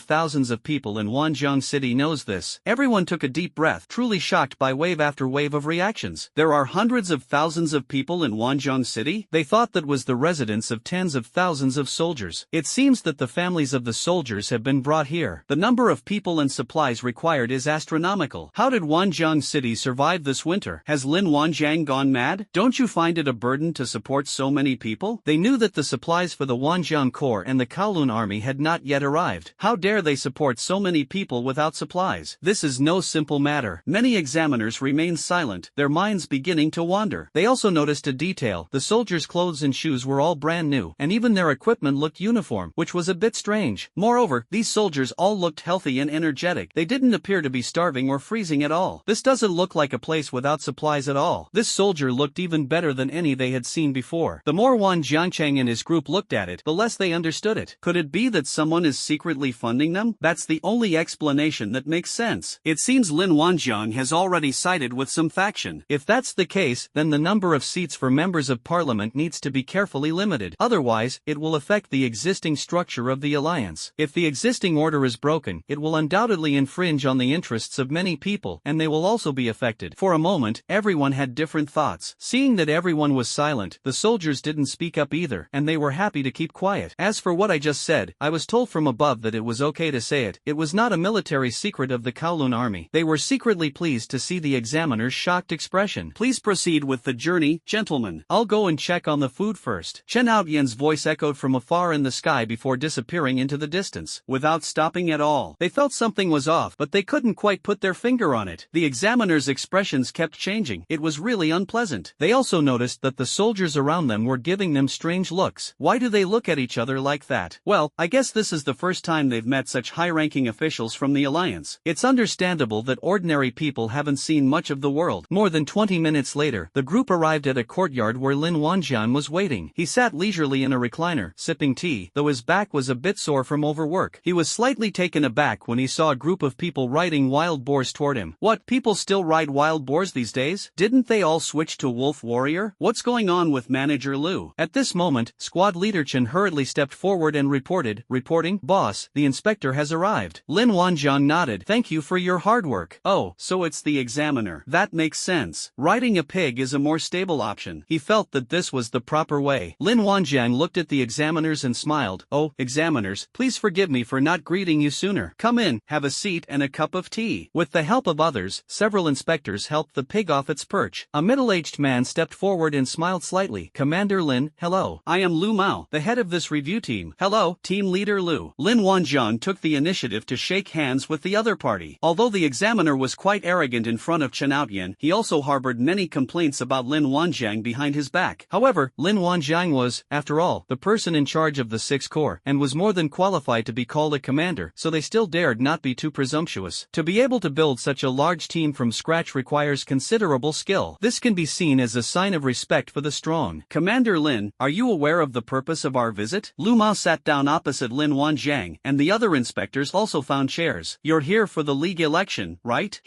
thousands of people in Wanjiang City knows this. Everyone took a deep breath, truly shocked by wave after wave of reactions. There are hundreds of thousands of people in Wanjiang City? They thought that was the residence of tens of thousands of soldiers. It seems that the families of the soldiers have been brought here. The number of people and supplies required is astronomical. How did Wanjiang City survive this winter? Has Lin Wanjiang gone mad? Don't you find it a burden to support so many people? They knew that the supplies for the Wanjiang Corps and the Kowloon Army had not yet arrived. How dare they support so many people without supplies? This is no simple matter. Many examiners remained silent, their minds beginning to wander. They also noticed a detail. The soldiers' clothes and shoes were all brand new, and even their equipment equipment looked uniform, which was a bit strange. Moreover, these soldiers all looked healthy and energetic. They didn't appear to be starving or freezing at all. This doesn't look like a place without supplies at all. This soldier looked even better than any they had seen before. The more Wan Jiangcheng and his group looked at it, the less they understood it. Could it be that someone is secretly funding them? That's the only explanation that makes sense. It seems Lin Wanjiang has already sided with some faction. If that's the case, then the number of seats for members of parliament needs to be carefully limited. Otherwise, it will affect the existing structure of the alliance. If the existing order is broken, it will undoubtedly infringe on the interests of many people, and they will also be affected. For a moment, everyone had different thoughts. Seeing that everyone was silent, the soldiers didn't speak up either, and they were happy to keep quiet. As for what I just said, I was told from above that it was okay to say it. It was not a military secret of the Kowloon army. They were secretly pleased to see the examiner's shocked expression. Please proceed with the journey, gentlemen. I'll go and check on the food first. Chen Outyan's voice echoed from afar in the sky before disappearing into the distance. Without stopping at all, they felt something was off, but they couldn't quite put their finger on it. The examiner's expressions kept changing. It was really unpleasant. They also noticed that the soldiers around them were giving them strange looks. Why do they look at each other like that? Well, I guess this is the first time they've met such high-ranking officials from the alliance. It's understandable that ordinary people haven't seen much of the world. More than 20 minutes later, the group arrived at a courtyard where Lin Wanjian was waiting. He sat leisurely in a recliner, sipping tea, though his back was a bit sore from overwork. He was slightly taken aback when he saw a group of people riding wild boars toward him. What, people still ride wild boars these days? Didn't they all switch to Wolf Warrior? What's going on with Manager Liu? At this moment, squad leader Chen hurriedly stepped forward and reporting, boss, the inspector has arrived. Lin Wanjiang nodded. Thank you for your hard work. Oh, so it's the examiner. That makes sense. Riding a pig is a more stable option. He felt that this was the proper way. Lin Wanjiang looked at the examiners and smiled. Oh, examiners, please forgive me for not greeting you sooner. Come in, have a seat and a cup of tea. With the help of others, several inspectors helped the pig off its perch. A middle-aged man stepped forward and smiled slightly. Commander Lin, hello. I am Lu Mao, the head of this review team. Hello, team leader Lu. Lin Wanjiang took the initiative to shake hands with the other party. Although the examiner was quite arrogant in front of Chen Outyan, he also harbored many complaints about Lin Wanjiang behind his back. However, Lin Wanjiang was, after all, the person in charge of the 6th Corps, and was more than qualified to be called a commander, so they still dared not be too presumptuous. To be able to build such a large team from scratch requires considerable skill. This can be seen as a sign of respect for the strong. Commander Lin, are you aware of the purpose of our visit? Lu Mao sat down opposite Lin Wanjiang, and the other inspectors also found chairs. You're here for the league election, right?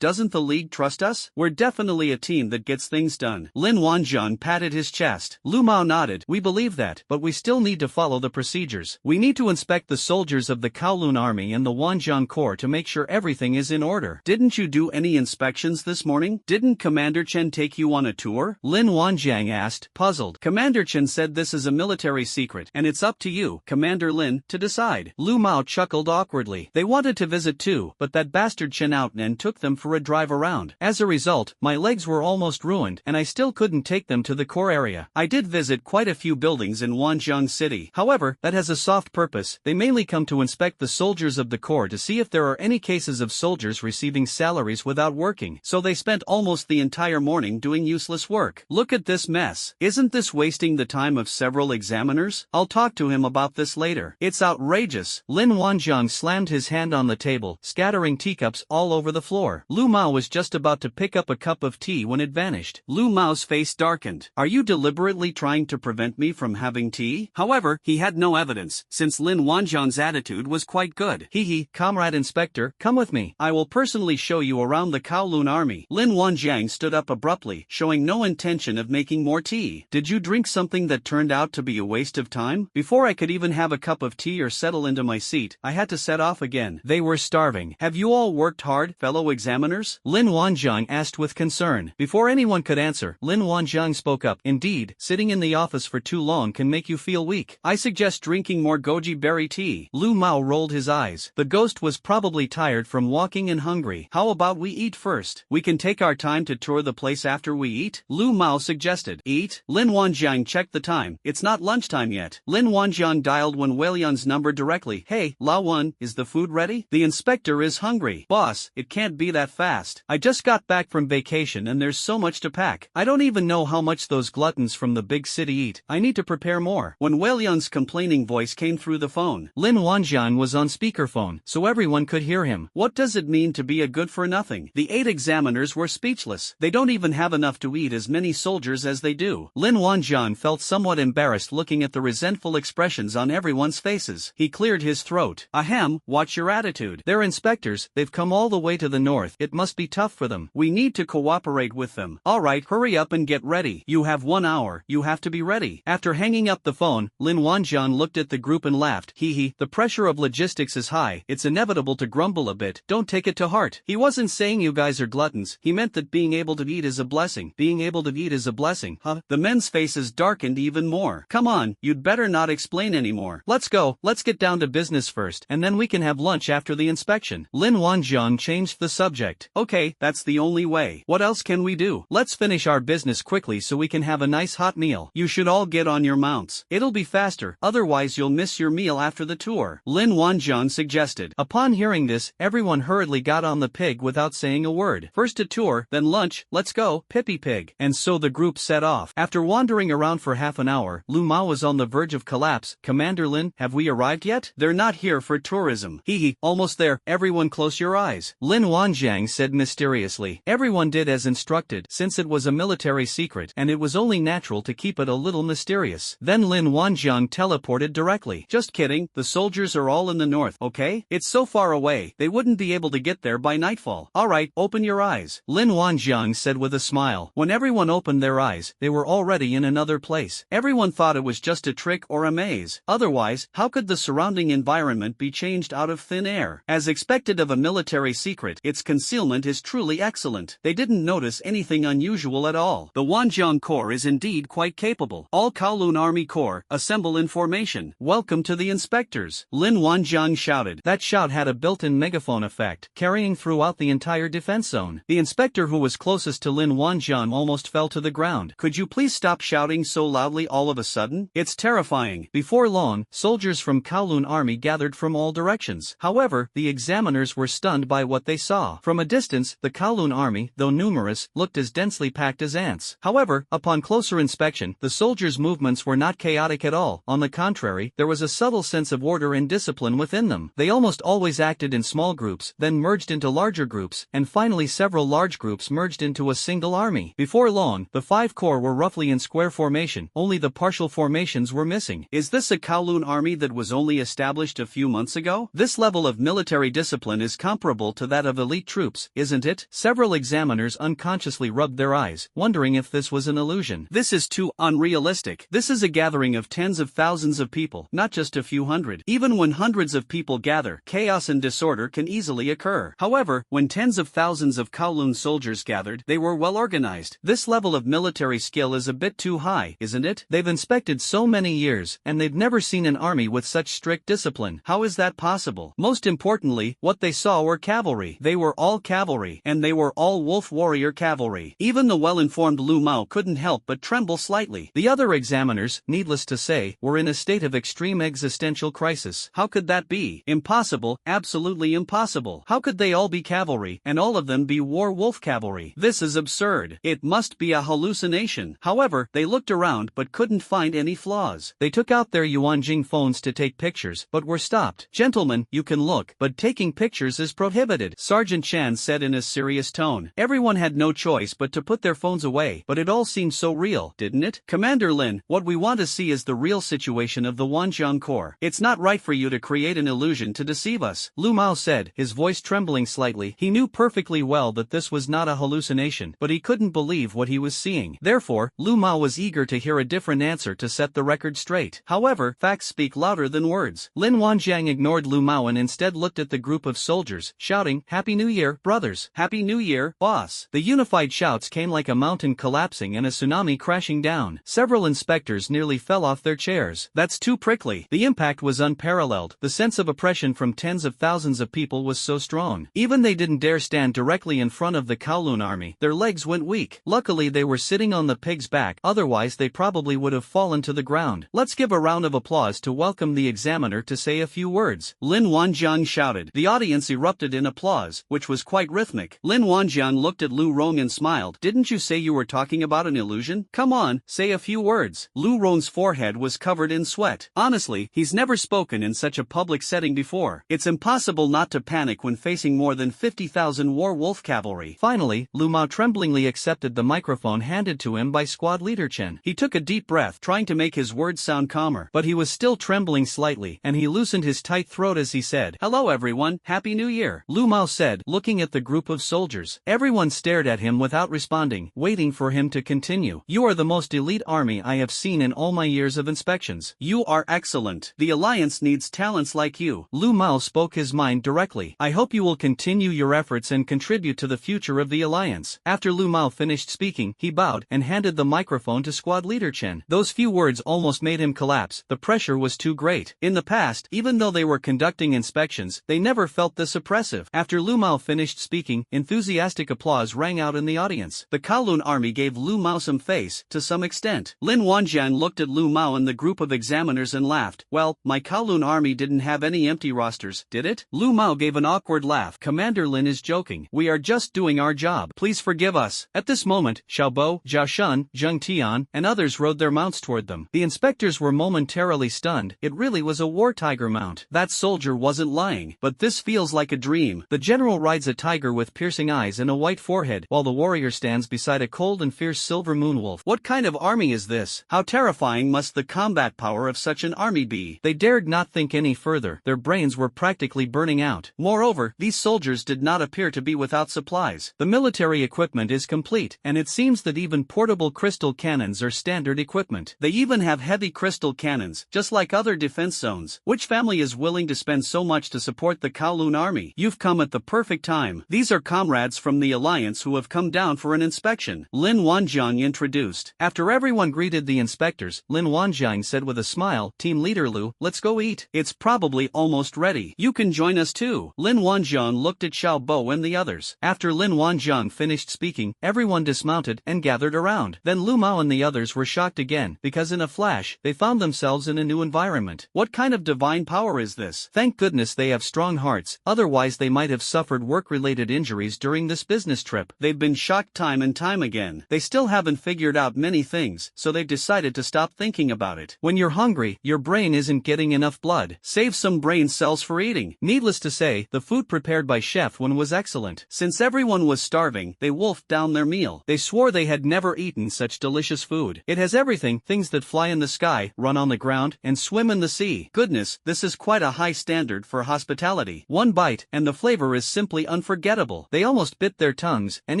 Doesn't the league trust us? We're definitely a team that gets things done. Lin Wanjiang patted his chest. Lu Mao nodded. We believe that, but we still need to follow the procedures. We need to inspect the soldiers of the Kowloon army and the Wanjiang Corps to make sure everything is in order. Didn't you do any inspections this morning? Didn't Commander Chen take you on a tour? Lin Wanjiang asked, puzzled. Commander Chen said this is a military secret, and it's up to you, Commander Lin, to decide. Lu Mao chuckled awkwardly. They wanted to visit too, but that bastard Chen Outnan took them for a drive around. As a result, my legs were almost ruined, and I still couldn't take them to the core area. I did visit quite a few buildings in Wanjiang City. However, that has a soft purpose. They mainly come to inspect the soldiers of the Corps to see if there are any cases of soldiers receiving salaries without working. So they spent almost the entire morning doing useless work. Look at this mess. Isn't this wasting the time of several examiners? I'll talk to him about this later. It's outrageous. Lin Wanjiang slammed his hand on the table, scattering teacups all over the floor. Lu Mao was just about to pick up a cup of tea when it vanished. Lu Mao's face darkened. Are you deliberately trying to prevent me from having tea? However, he had no evidence, since Lin Wanjiang's attitude was quite good. Comrade Inspector, come with me. I will personally show you around the Kowloon army. Lin Wanjiang stood up abruptly, showing no intention of making more tea. Did you drink something that turned out to be a waste of time? Before I could even have a cup of tea or settle into my seat, I had to set off again. They were starving. Have you all worked hard, fellow examiners? Lin Wanjiang asked with concern. Before anyone could answer, Lin Wanjiang spoke up. Indeed, sitting in the office for too long can make you feel weak. I suggest drinking more goji berry tea. Lu Mao rolled his eyes. The ghost was probably tired from walking and hungry. How about we eat first? We can take our time to tour the place after we eat? Lu Mao suggested. Eat? Lin Wanjiang checked the time. It's not lunchtime yet. Lin Wanjiang dialed Wen Weilian's number directly. Hey, Lao Wen, is the food ready? The inspector is hungry. Boss, it can't be that fast. I just got back from vacation and there's so much to pack. I don't even know how much those gluttons from the big city eat. I need to prepare more. Wen when Weilyan's complaining voice came through the phone. Lin Wanjian was on speakerphone, so everyone could hear him. What does it mean to be a good-for-nothing? The 8 examiners were speechless. They don't even have enough to eat as many soldiers as they do. Lin Wanjian felt somewhat embarrassed looking at the resentful expressions on everyone's faces. He cleared his throat. Ahem, watch your attitude. They're inspectors, they've come all the way to the north. It must be tough for them. We need to cooperate with them. Alright, hurry up and get ready. You have 1 hour, you have to be ready. After hanging up the phone, Lin Wanjian looked at the group and laughed. Hee, the pressure of logistics is high, it's inevitable to grumble a bit, don't take it to heart. He wasn't saying you guys are gluttons, he meant that being able to eat is a blessing. Being able to eat is a blessing, huh? The men's faces darkened even more. Come on, you'd better not explain anymore. Let's go, let's get down to business first, and then we can have lunch after the inspection. Lin Wanjian changed the subject. Okay, that's the only way. What else can we do? Let's finish our business quickly so we can have a nice hot meal. You should all get on your mounts. It'll be faster, otherwise you'll miss your meal after the tour, Lin Wanjian suggested. Upon hearing this, everyone hurriedly got on the pig without saying a word. First a tour, then lunch, let's go, Pippy Pig. And so the group set off. After wandering around for half an hour, Lu Mao was on the verge of collapse. Commander Lin, have we arrived yet? They're not here for tourism. Hee, almost there, everyone close your eyes. Lin Wanjiang said mysteriously. Everyone did as instructed, since it was a military secret, and it was only natural to keep it a little mysterious. Then Lin Wanjiang teleported directly. Just kidding, the soldiers are all in the north, okay? It's so far away, they wouldn't be able to get there by nightfall. Alright, open your eyes, Lin Wanjiang said with a smile. When everyone opened their eyes, they were already in another place. Everyone thought it was just a trick or a maze. Otherwise, how could the surrounding environment be changed out of thin air? As expected of a military secret, its concealment is truly excellent. They didn't notice anything unusual at all. The Wanjiang Corps is indeed quite capable. All Kowloon Army Corps, assemble in formation. Welcome to the inspectors, Lin Wanjiang shouted. That shout had a built-in megaphone effect, carrying throughout the entire defense zone. The inspector who was closest to Lin Wanjiang almost fell to the ground. Could you please stop shouting so loudly all of a sudden? It's terrifying. Before long, soldiers from Kowloon Army gathered from all directions. However, the examiners were stunned by what they saw. From a distance, the Kowloon Army, though numerous, looked as densely packed as ants. However, upon closer inspection, the soldiers' movements were not chaotic at all. On the contrary, there was a subtle sense of order and discipline within them. They almost always acted in small groups, then merged into larger groups, and finally several large groups merged into a single army. Before long, the 5 corps were roughly in square formation, only the partial formations were missing. Is this a Kowloon army that was only established a few months ago? This level of military discipline is comparable to that of elite troops, isn't it? Several examiners unconsciously rubbed their eyes, wondering if this was an illusion. This is too unrealistic. This is a gathering of tens of thousands of people, not just a few hundred. Even when hundreds of people gather, chaos and disorder can easily occur. However, when tens of thousands of Kowloon soldiers gathered, they were well organized. This level of military skill is a bit too high, isn't it? They've inspected so many years, and they've never seen an army with such strict discipline. How is that possible? Most importantly, what they saw were cavalry. They were all cavalry, and they were all wolf warrior cavalry. Even the well-informed Lu Mao couldn't help but tremble slightly. The other examiners, needless to say, were in a state of extreme existential crisis. How could that be? Impossible, absolutely impossible. How could they all be cavalry, and all of them be war wolf cavalry? This is absurd. It must be a hallucination. However, they looked around but couldn't find any flaws. They took out their Yuanjing phones to take pictures, but were stopped. Gentlemen, you can look, but taking pictures is prohibited, Sergeant Chan said in a serious tone. Everyone had no choice but to put their phones away, but it all seemed so real, didn't it? Commander Lin, what we want to see is the real situation of the Wanjiang Corps. It's not right for you to create an illusion to deceive us, Lu Mao said, his voice trembling slightly. He knew perfectly well that this was not a hallucination, but he couldn't believe what he was seeing. Therefore, Lu Mao was eager to hear a different answer to set the record straight. However, facts speak louder than words. Lin Wanjiang ignored Lu Mao and instead looked at the group of soldiers, shouting, "Happy New Year, brothers! Happy New Year, boss!" The unified shouts came like a mountain collapsing and a tsunami crashing down. Several inspectors nearly fell off their chairs. That's too prickly. The impact was unparalleled. The sense of oppression from tens of thousands of people was so strong. Even they didn't dare stand directly in front of the Kowloon army. Their legs went weak. Luckily they were sitting on the pig's back, otherwise they probably would have fallen to the ground. Let's give a round of applause to welcome the examiner to say a few words, Lin Wanjiang shouted. The audience erupted in applause, which was quite rhythmic. Lin Wanjiang looked at Lu Rong and smiled. Didn't you say you were talking about an illusion? Come on, say a few words. Lu Rong's forehead forehead was covered in sweat. Honestly, he's never spoken in such a public setting before. It's impossible not to panic when facing more than 50,000 war wolf cavalry. Finally, Lu Mao tremblingly accepted the microphone handed to him by squad leader Chen. He took a deep breath, trying to make his words sound calmer, but he was still trembling slightly, and he loosened his tight throat as he said, "Hello everyone, Happy New Year," Lu Mao said, looking at the group of soldiers. Everyone stared at him without responding, waiting for him to continue. "You are the most elite army I have seen in all my years of inspections. You are excellent. The Alliance needs talents like you." Lu Mao spoke his mind directly. "I hope you will continue your efforts and contribute to the future of the Alliance." After Lu Mao finished speaking, he bowed and handed the microphone to squad leader Chen. Those few words almost made him collapse. The pressure was too great. In the past, even though they were conducting inspections, they never felt this oppressive. After Lu Mao finished speaking, enthusiastic applause rang out in the audience. The Kowloon army gave Lu Mao some face, to some extent. Lin Wanjian looked at Lu Mao and the group of examiners and laughed. "Well, my Kowloon army didn't have any empty rosters, did it?" Lu Mao gave an awkward laugh. "Commander Lin is joking. We are just doing our job. Please forgive us." At this moment, Xiaobo, Zhao Shun, Zheng Tian, and others rode their mounts toward them. The inspectors were momentarily stunned. It really was a war tiger mount. That soldier wasn't lying. "But this feels like a dream." The general rides a tiger with piercing eyes and a white forehead, while the warrior stands beside a cold and fierce silver moonwolf. What kind of army is this? How terrifying must the combat power of such an army be? They dared not think any further. Their brains were practically burning out. Moreover, these soldiers did not appear to be without supplies. The military equipment is complete, and it seems that even portable crystal cannons are standard equipment. They even have heavy crystal cannons, just like other defense zones. Which family is willing to spend so much to support the Kowloon army? You've come at the perfect time. These are comrades from the Alliance who have come down for an inspection. Lin Wanjiang introduced. After everyone greeted the inspectors, Lin Wanjiang said with a smile, "Team leader Lu, let's go eat. It's probably almost ready. You can join us too." Lin Wanjiang looked at Xiaobo and the others. After Lin Wanjiang finished speaking, everyone dismounted and gathered around. Then Lu Mao and the others were shocked again, because in a flash, they found themselves in a new environment. What kind of divine power is this? Thank goodness they have strong hearts, otherwise they might have suffered work-related injuries during this business trip. They've been shocked time and time again. They still haven't figured out many things, so they've decided to stop thinking about it. When you're hungry, your brain isn't getting enough blood. Save some brain cells for eating. Needless to say, the food prepared by Chef Wen was excellent. Since everyone was starving, they wolfed down their meal. They swore they had never eaten such delicious food. It has everything, things that fly in the sky, run on the ground, and swim in the sea. Goodness, this is quite a high standard for hospitality. One bite, and the flavor is simply unforgettable. They almost bit their tongues, and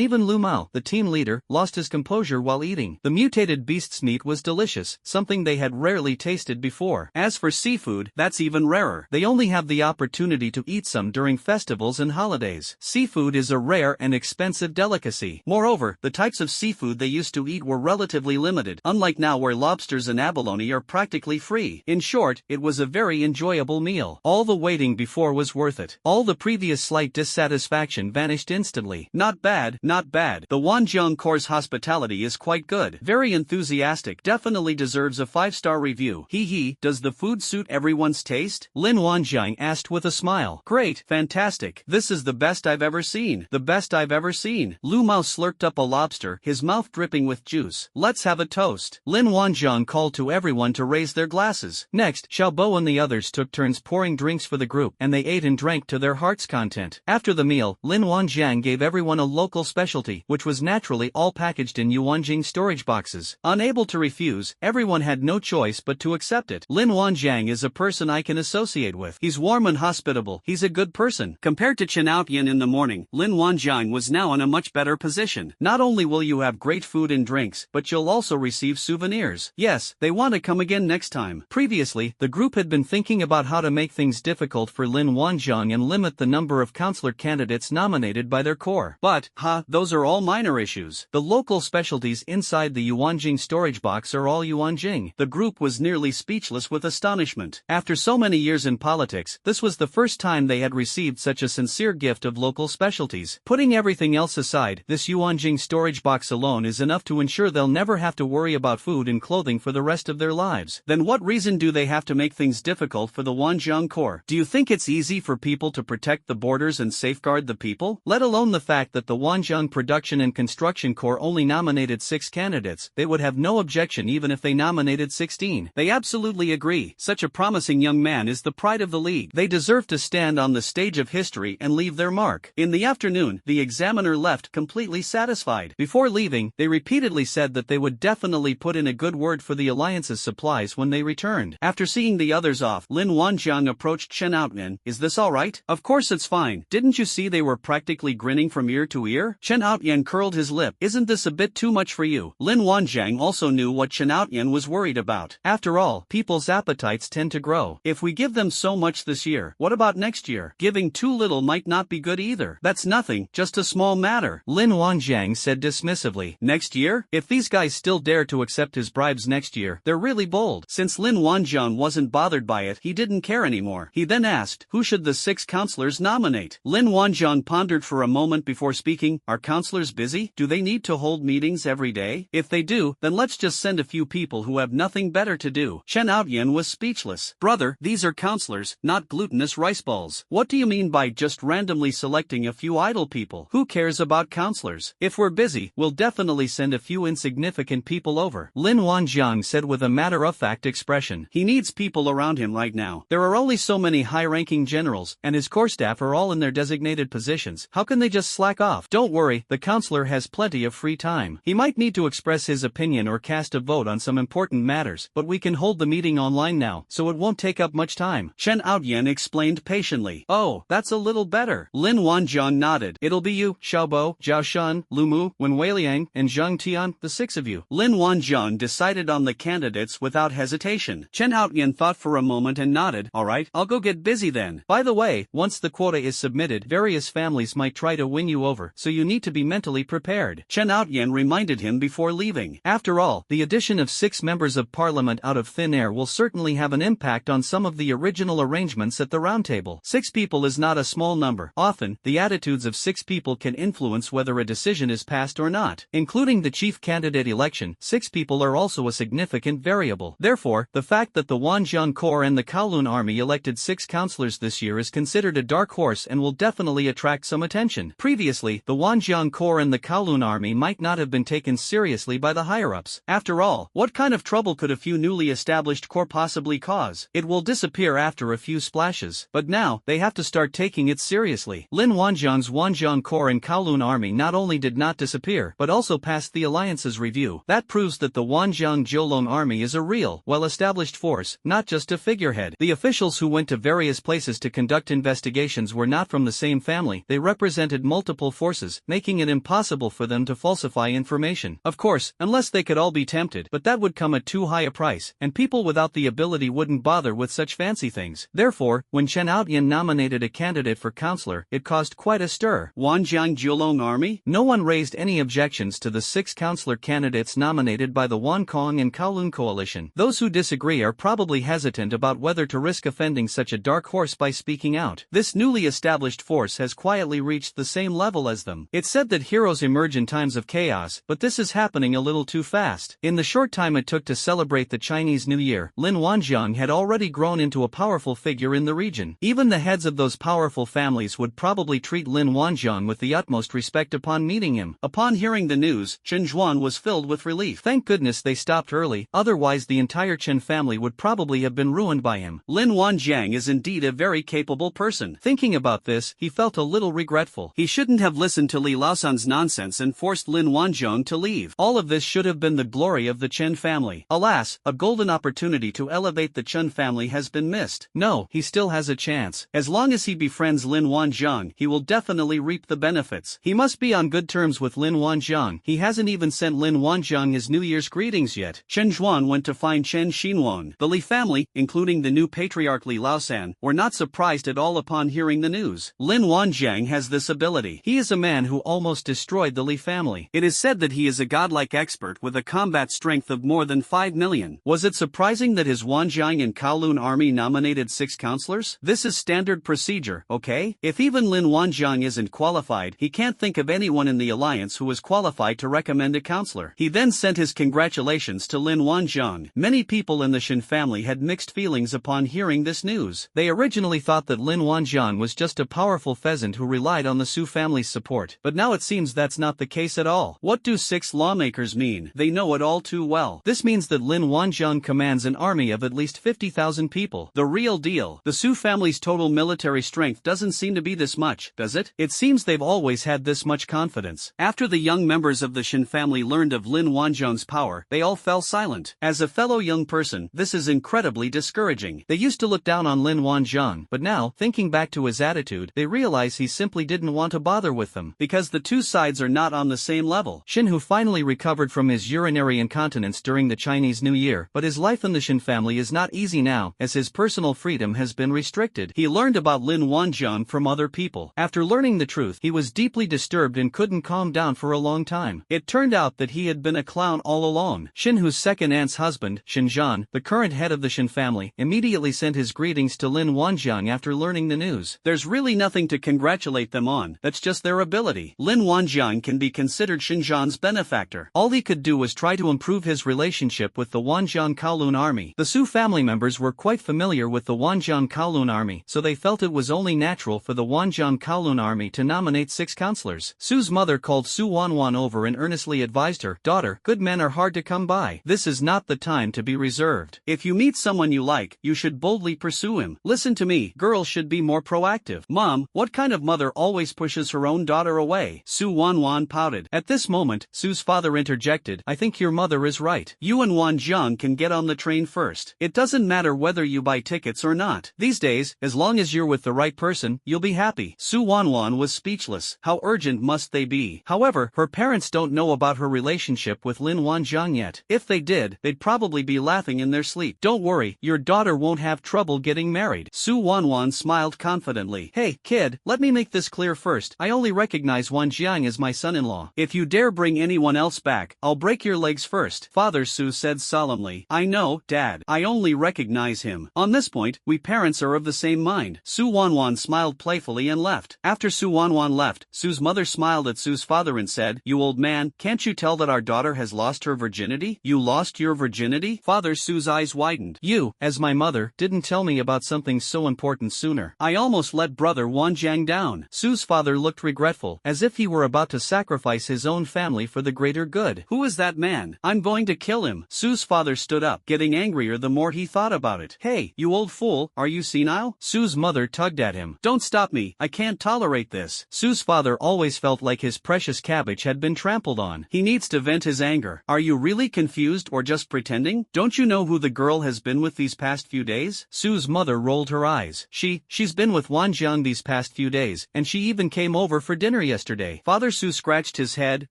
even Lu Mao, the team leader, lost his composure while eating. The mutated beast's meat was delicious, something they had rarely tasted before. As for seafood, that's even rarer. They only have the opportunity to eat some during festivals and holidays. Seafood is a rare and expensive delicacy. Moreover, the types of seafood they used to eat were relatively limited, unlike now where lobsters and abalone are practically free. In short, it was a very enjoyable meal. All the waiting before was worth it. All the previous slight dissatisfaction vanished instantly. Not bad, not bad. The Wanjiang Corps' hospitality is quite good. Very enthusiastic, definitely deserves a 5-star review. Hee, does the food suit everyone's taste? Lin Wanjiang asked with a smile. Great, fantastic. This is the best I've ever seen. The best I've ever seen. Lu Mao slurped up a lobster, his mouth dripping with juice. Let's have a toast. Lin Wanjiang called to everyone to raise their glasses. Next, Xiaobo and the others took turns pouring drinks for the group, and they ate and drank to their heart's content. After the meal, Lin Wanjiang gave everyone a local specialty, which was naturally all packaged in Yuanjing storage boxes. Unable to refuse, everyone had no choice but to accept it. Lin Wanjiang is a person I can associate with. He's warm and hospitable. He's a good person. Compared to Chen Aopian in the morning, Lin Wanjiang was now in a much better position. Not only will you have great food and drinks, but you'll also receive souvenirs. Yes, they want to come again next time. Previously, the group had been thinking about how to make things difficult for Lin Wanjiang and limit the number of counselor candidates nominated by their corps. But, those are all minor issues. The local specialties inside the Yuanjing storage box are all Yuanjing. The group was nearly speechless with astonishment. After so many years in politics, this was the first time they had received such a sincere gift of local specialties. Putting everything else aside, this Yuanjing storage box alone is enough to ensure they'll never have to worry about food and clothing for the rest of their lives. Then what reason do they have to make things difficult for the Wanjiang Corps? Do you think it's easy for people to protect the borders and safeguard the people? Let alone the fact that the Wanjiang Production and Construction Corps only nominated 6 candidates, they would have no objection even if they nominated nominated 16. They absolutely agree. Such a promising young man is the pride of the league. They deserve to stand on the stage of history and leave their mark. In the afternoon, the examiner left completely satisfied. Before leaving, they repeatedly said that they would definitely put in a good word for the alliance's supplies when they returned. After seeing the others off, Lin Wanjiang approached Chen Outyan. Is this alright? Of course it's fine. Didn't you see they were practically grinning from ear to ear? Chen Outyan curled his lip. Isn't this a bit too much for you? Lin Wanjiang also knew what Chen Outyan was worried about. After all, people's appetites tend to grow. If we give them so much this year, what about next year? Giving too little might not be good either. That's nothing, just a small matter, Lin Wanjiang said dismissively. Next year? If these guys still dare to accept his bribes next year, they're really bold. Since Lin Wanjiang wasn't bothered by it, he didn't care anymore. He then asked, who should the 6 counselors nominate? Lin Wanjiang pondered for a moment before speaking. Are counselors busy? Do they need to hold meetings every day? If they do, then let's just send a few people who have nothing better to do. Chen Outyan was speechless. Brother, these are counselors, not glutinous rice balls. What do you mean by just randomly selecting a few idle people? Who cares about counselors? If we're busy, we'll definitely send a few insignificant people over, Lin Wanjiang said with a matter-of-fact expression. He needs people around him right now. There are only so many high-ranking generals, and his core staff are all in their designated positions. How can they just slack off? Don't worry, the counselor has plenty of free time. He might need to express his opinion or cast a vote on some important matters, but we can hold the meeting online now, so it won't take up much time, Chen Outyan explained patiently. Oh, that's a little better. Lin Wanjiang nodded. It'll be you, Xiaobo, Zhao Shun, Lu Mu, Wen Weiliang, and Zhang Tian, the 6 of you. Lin Wanjiang decided on the candidates without hesitation. Chen Outyan thought for a moment and nodded. Alright, I'll go get busy then. By the way, once the quota is submitted, various families might try to win you over, so you need to be mentally prepared, Chen Outyan reminded him before leaving. After all, the addition of 6 members of parliament out of thin air will certainly have an impact on some of the original arrangements at the roundtable. 6 people is not a small number. Often, the attitudes of 6 people can influence whether a decision is passed or not. Including the chief candidate election, 6 people are also a significant variable. Therefore, the fact that the Wanjiang Corps and the Kowloon Army elected 6 councillors this year is considered a dark horse and will definitely attract some attention. Previously, the Wanjiang Corps and the Kowloon Army might not have been taken seriously by the higher-ups. After all, what kind of trouble could a few newly established corps possibly cause? It will disappear after a few splashes. But now, they have to start taking it seriously. Lin Wanjiang's Wanjiang Corps and Kowloon Army not only did not disappear, but also passed the alliance's review. That proves that the Wanjiang Jiulong Army is a real, well-established force, not just a figurehead. The officials who went to various places to conduct investigations were not from the same family. They represented multiple forces, making it impossible for them to falsify information. Of course, unless they could all be tempted, but that would come at too high a price, and people without the ability wouldn't bother with such fancy things. Therefore, when Chen Outyan nominated a candidate for councillor, it caused quite a stir. Wanjiang Jiulong Army? No one raised any objections to the 6 councillor candidates nominated by the Wankong and Kowloon coalition. Those who disagree are probably hesitant about whether to risk offending such a dark horse by speaking out. This newly established force has quietly reached the same level as them. It's said that heroes emerge in times of chaos, but this is happening a little too fast. In the short time it took to celebrate the Chinese New Year, Lin Wanjiang had already grown into a powerful figure in the region. Even the heads of those powerful families would probably treat Lin Wanjiang with the utmost respect upon meeting him. Upon hearing the news, Chen Zhuan was filled with relief. Thank goodness they stopped early, otherwise the entire Chen family would probably have been ruined by him. Lin Wanjiang is indeed a very capable person. Thinking about this, he felt a little regretful. He shouldn't have listened to Li Laosan's nonsense and forced Lin Wanjiang to leave. All of this should have been the glory of the Chen family. Alas, a golden opportunity to elevate the Chen family has been missed. No, he still has a chance. As long as he befriends Lin Wanjiang, he will definitely reap the benefits. He must be on good terms with Lin Wanjiang. He hasn't even sent Lin Wanjiang his New Year's greetings yet. Chen Zhuan went to find Chen Xinhuang. The Li family, including the new patriarch Li Laosan, were not surprised at all upon hearing the news. Lin Wanjiang has this ability. He is a man who almost destroyed the Li family. It is said that he is a godlike expert with a combat strength of more than 5 million. Was it surprising that his Wanjiang and Kowloon army nominated 6 counselors? This is standard procedure, okay? If even Lin Wanjiang isn't qualified, he can't think of anyone in the alliance who is qualified to recommend a counselor. He then sent his congratulations to Lin Wanjiang. Many people in the Shin family had mixed feelings upon hearing this news. They originally thought that Lin Wanjiang was just a powerful pheasant who relied on the Su family's support, but now it seems that's not the case at all. What do 6 lawmakers mean? They know it all too well. This means means that Lin Wanjiang commands an army of at least 50,000 people. The real deal. The Su family's total military strength doesn't seem to be this much, does it? It seems they've always had this much confidence. After the young members of the Shin family learned of Lin Wanjiang's power, they all fell silent. As a fellow young person, this is incredibly discouraging. They used to look down on Lin Wanjiang, but now, thinking back to his attitude, they realize he simply didn't want to bother with them, because the two sides are not on the same level. Shin, who finally recovered from his urinary incontinence during the Chinese New Year, but his life in the Shin family is not easy now, as his personal freedom has been restricted. He learned about Lin Wanjiang from other people. After learning the truth, he was deeply disturbed and couldn't calm down for a long time. It turned out that he had been a clown all along. Shin, whose second aunt's husband, Shin Zhan, the current head of the Shin family, immediately sent his greetings to Lin Wanjiang after learning the news. There's really nothing to congratulate them on, that's just their ability. Lin Wanjiang can be considered Shin Zhan's benefactor. All he could do was try to improve his relationship with the Wanjiang Kowloon army. The Su family members were quite familiar with the Wanjiang Kowloon army, so they felt it was only natural for the Wanjiang Kowloon army to nominate 6 counselors. Su's mother called Su Wanwan over and earnestly advised her, "Daughter, good men are hard to come by. This is not the time to be reserved. If you meet someone you like, you should boldly pursue him. Listen to me, girls should be more proactive." "Mom, what kind of mother always pushes her own daughter away?" Su Wanwan pouted. At this moment, Su's father interjected, "I think your mother is right. You and Wanjiang can get on the train first. It doesn't matter whether you buy tickets or not. These days, as long as you're with the right person, you'll be happy." Su Wanwan was speechless. How urgent must they be? However, her parents don't know about her relationship with Lin Wanjiang yet. If they did, they'd probably be laughing in their sleep. "Don't worry, your daughter won't have trouble getting married." Su Wanwan smiled confidently. "Hey, kid, let me make this clear first. I only recognize Wanjiang as my son-in-law. If you dare bring anyone else back, I'll break your legs first." Father Su said solemnly. "I know, Dad. I only recognize him. On this point, we parents are of the same mind." Su Wanwan smiled playfully and left. After Su Wanwan left, Su's mother smiled at Su's father and said, "You old man, can't you tell that our daughter has lost her virginity?" "You lost your virginity?" Father Su's eyes widened. "You, as my mother, didn't tell me about something so important sooner. I almost let brother Wanjiang down." Su's father looked regretful, as if he were about to sacrifice his own family for the greater good. "Who is that man? I'm going to kill him." Su's father stood up, getting angrier the more he thought about it. "Hey, you old fool, are you senile?" Su's mother tugged at him. "Don't stop me, I can't tolerate this." Su's father always felt like his precious cabbage had been trampled on. He needs to vent his anger. "Are you really confused or just pretending? Don't you know who the girl has been with these past few days?" Su's mother rolled her eyes. She's been with Wanjiang these past few days, and she even came over for dinner yesterday." Father Su scratched his head,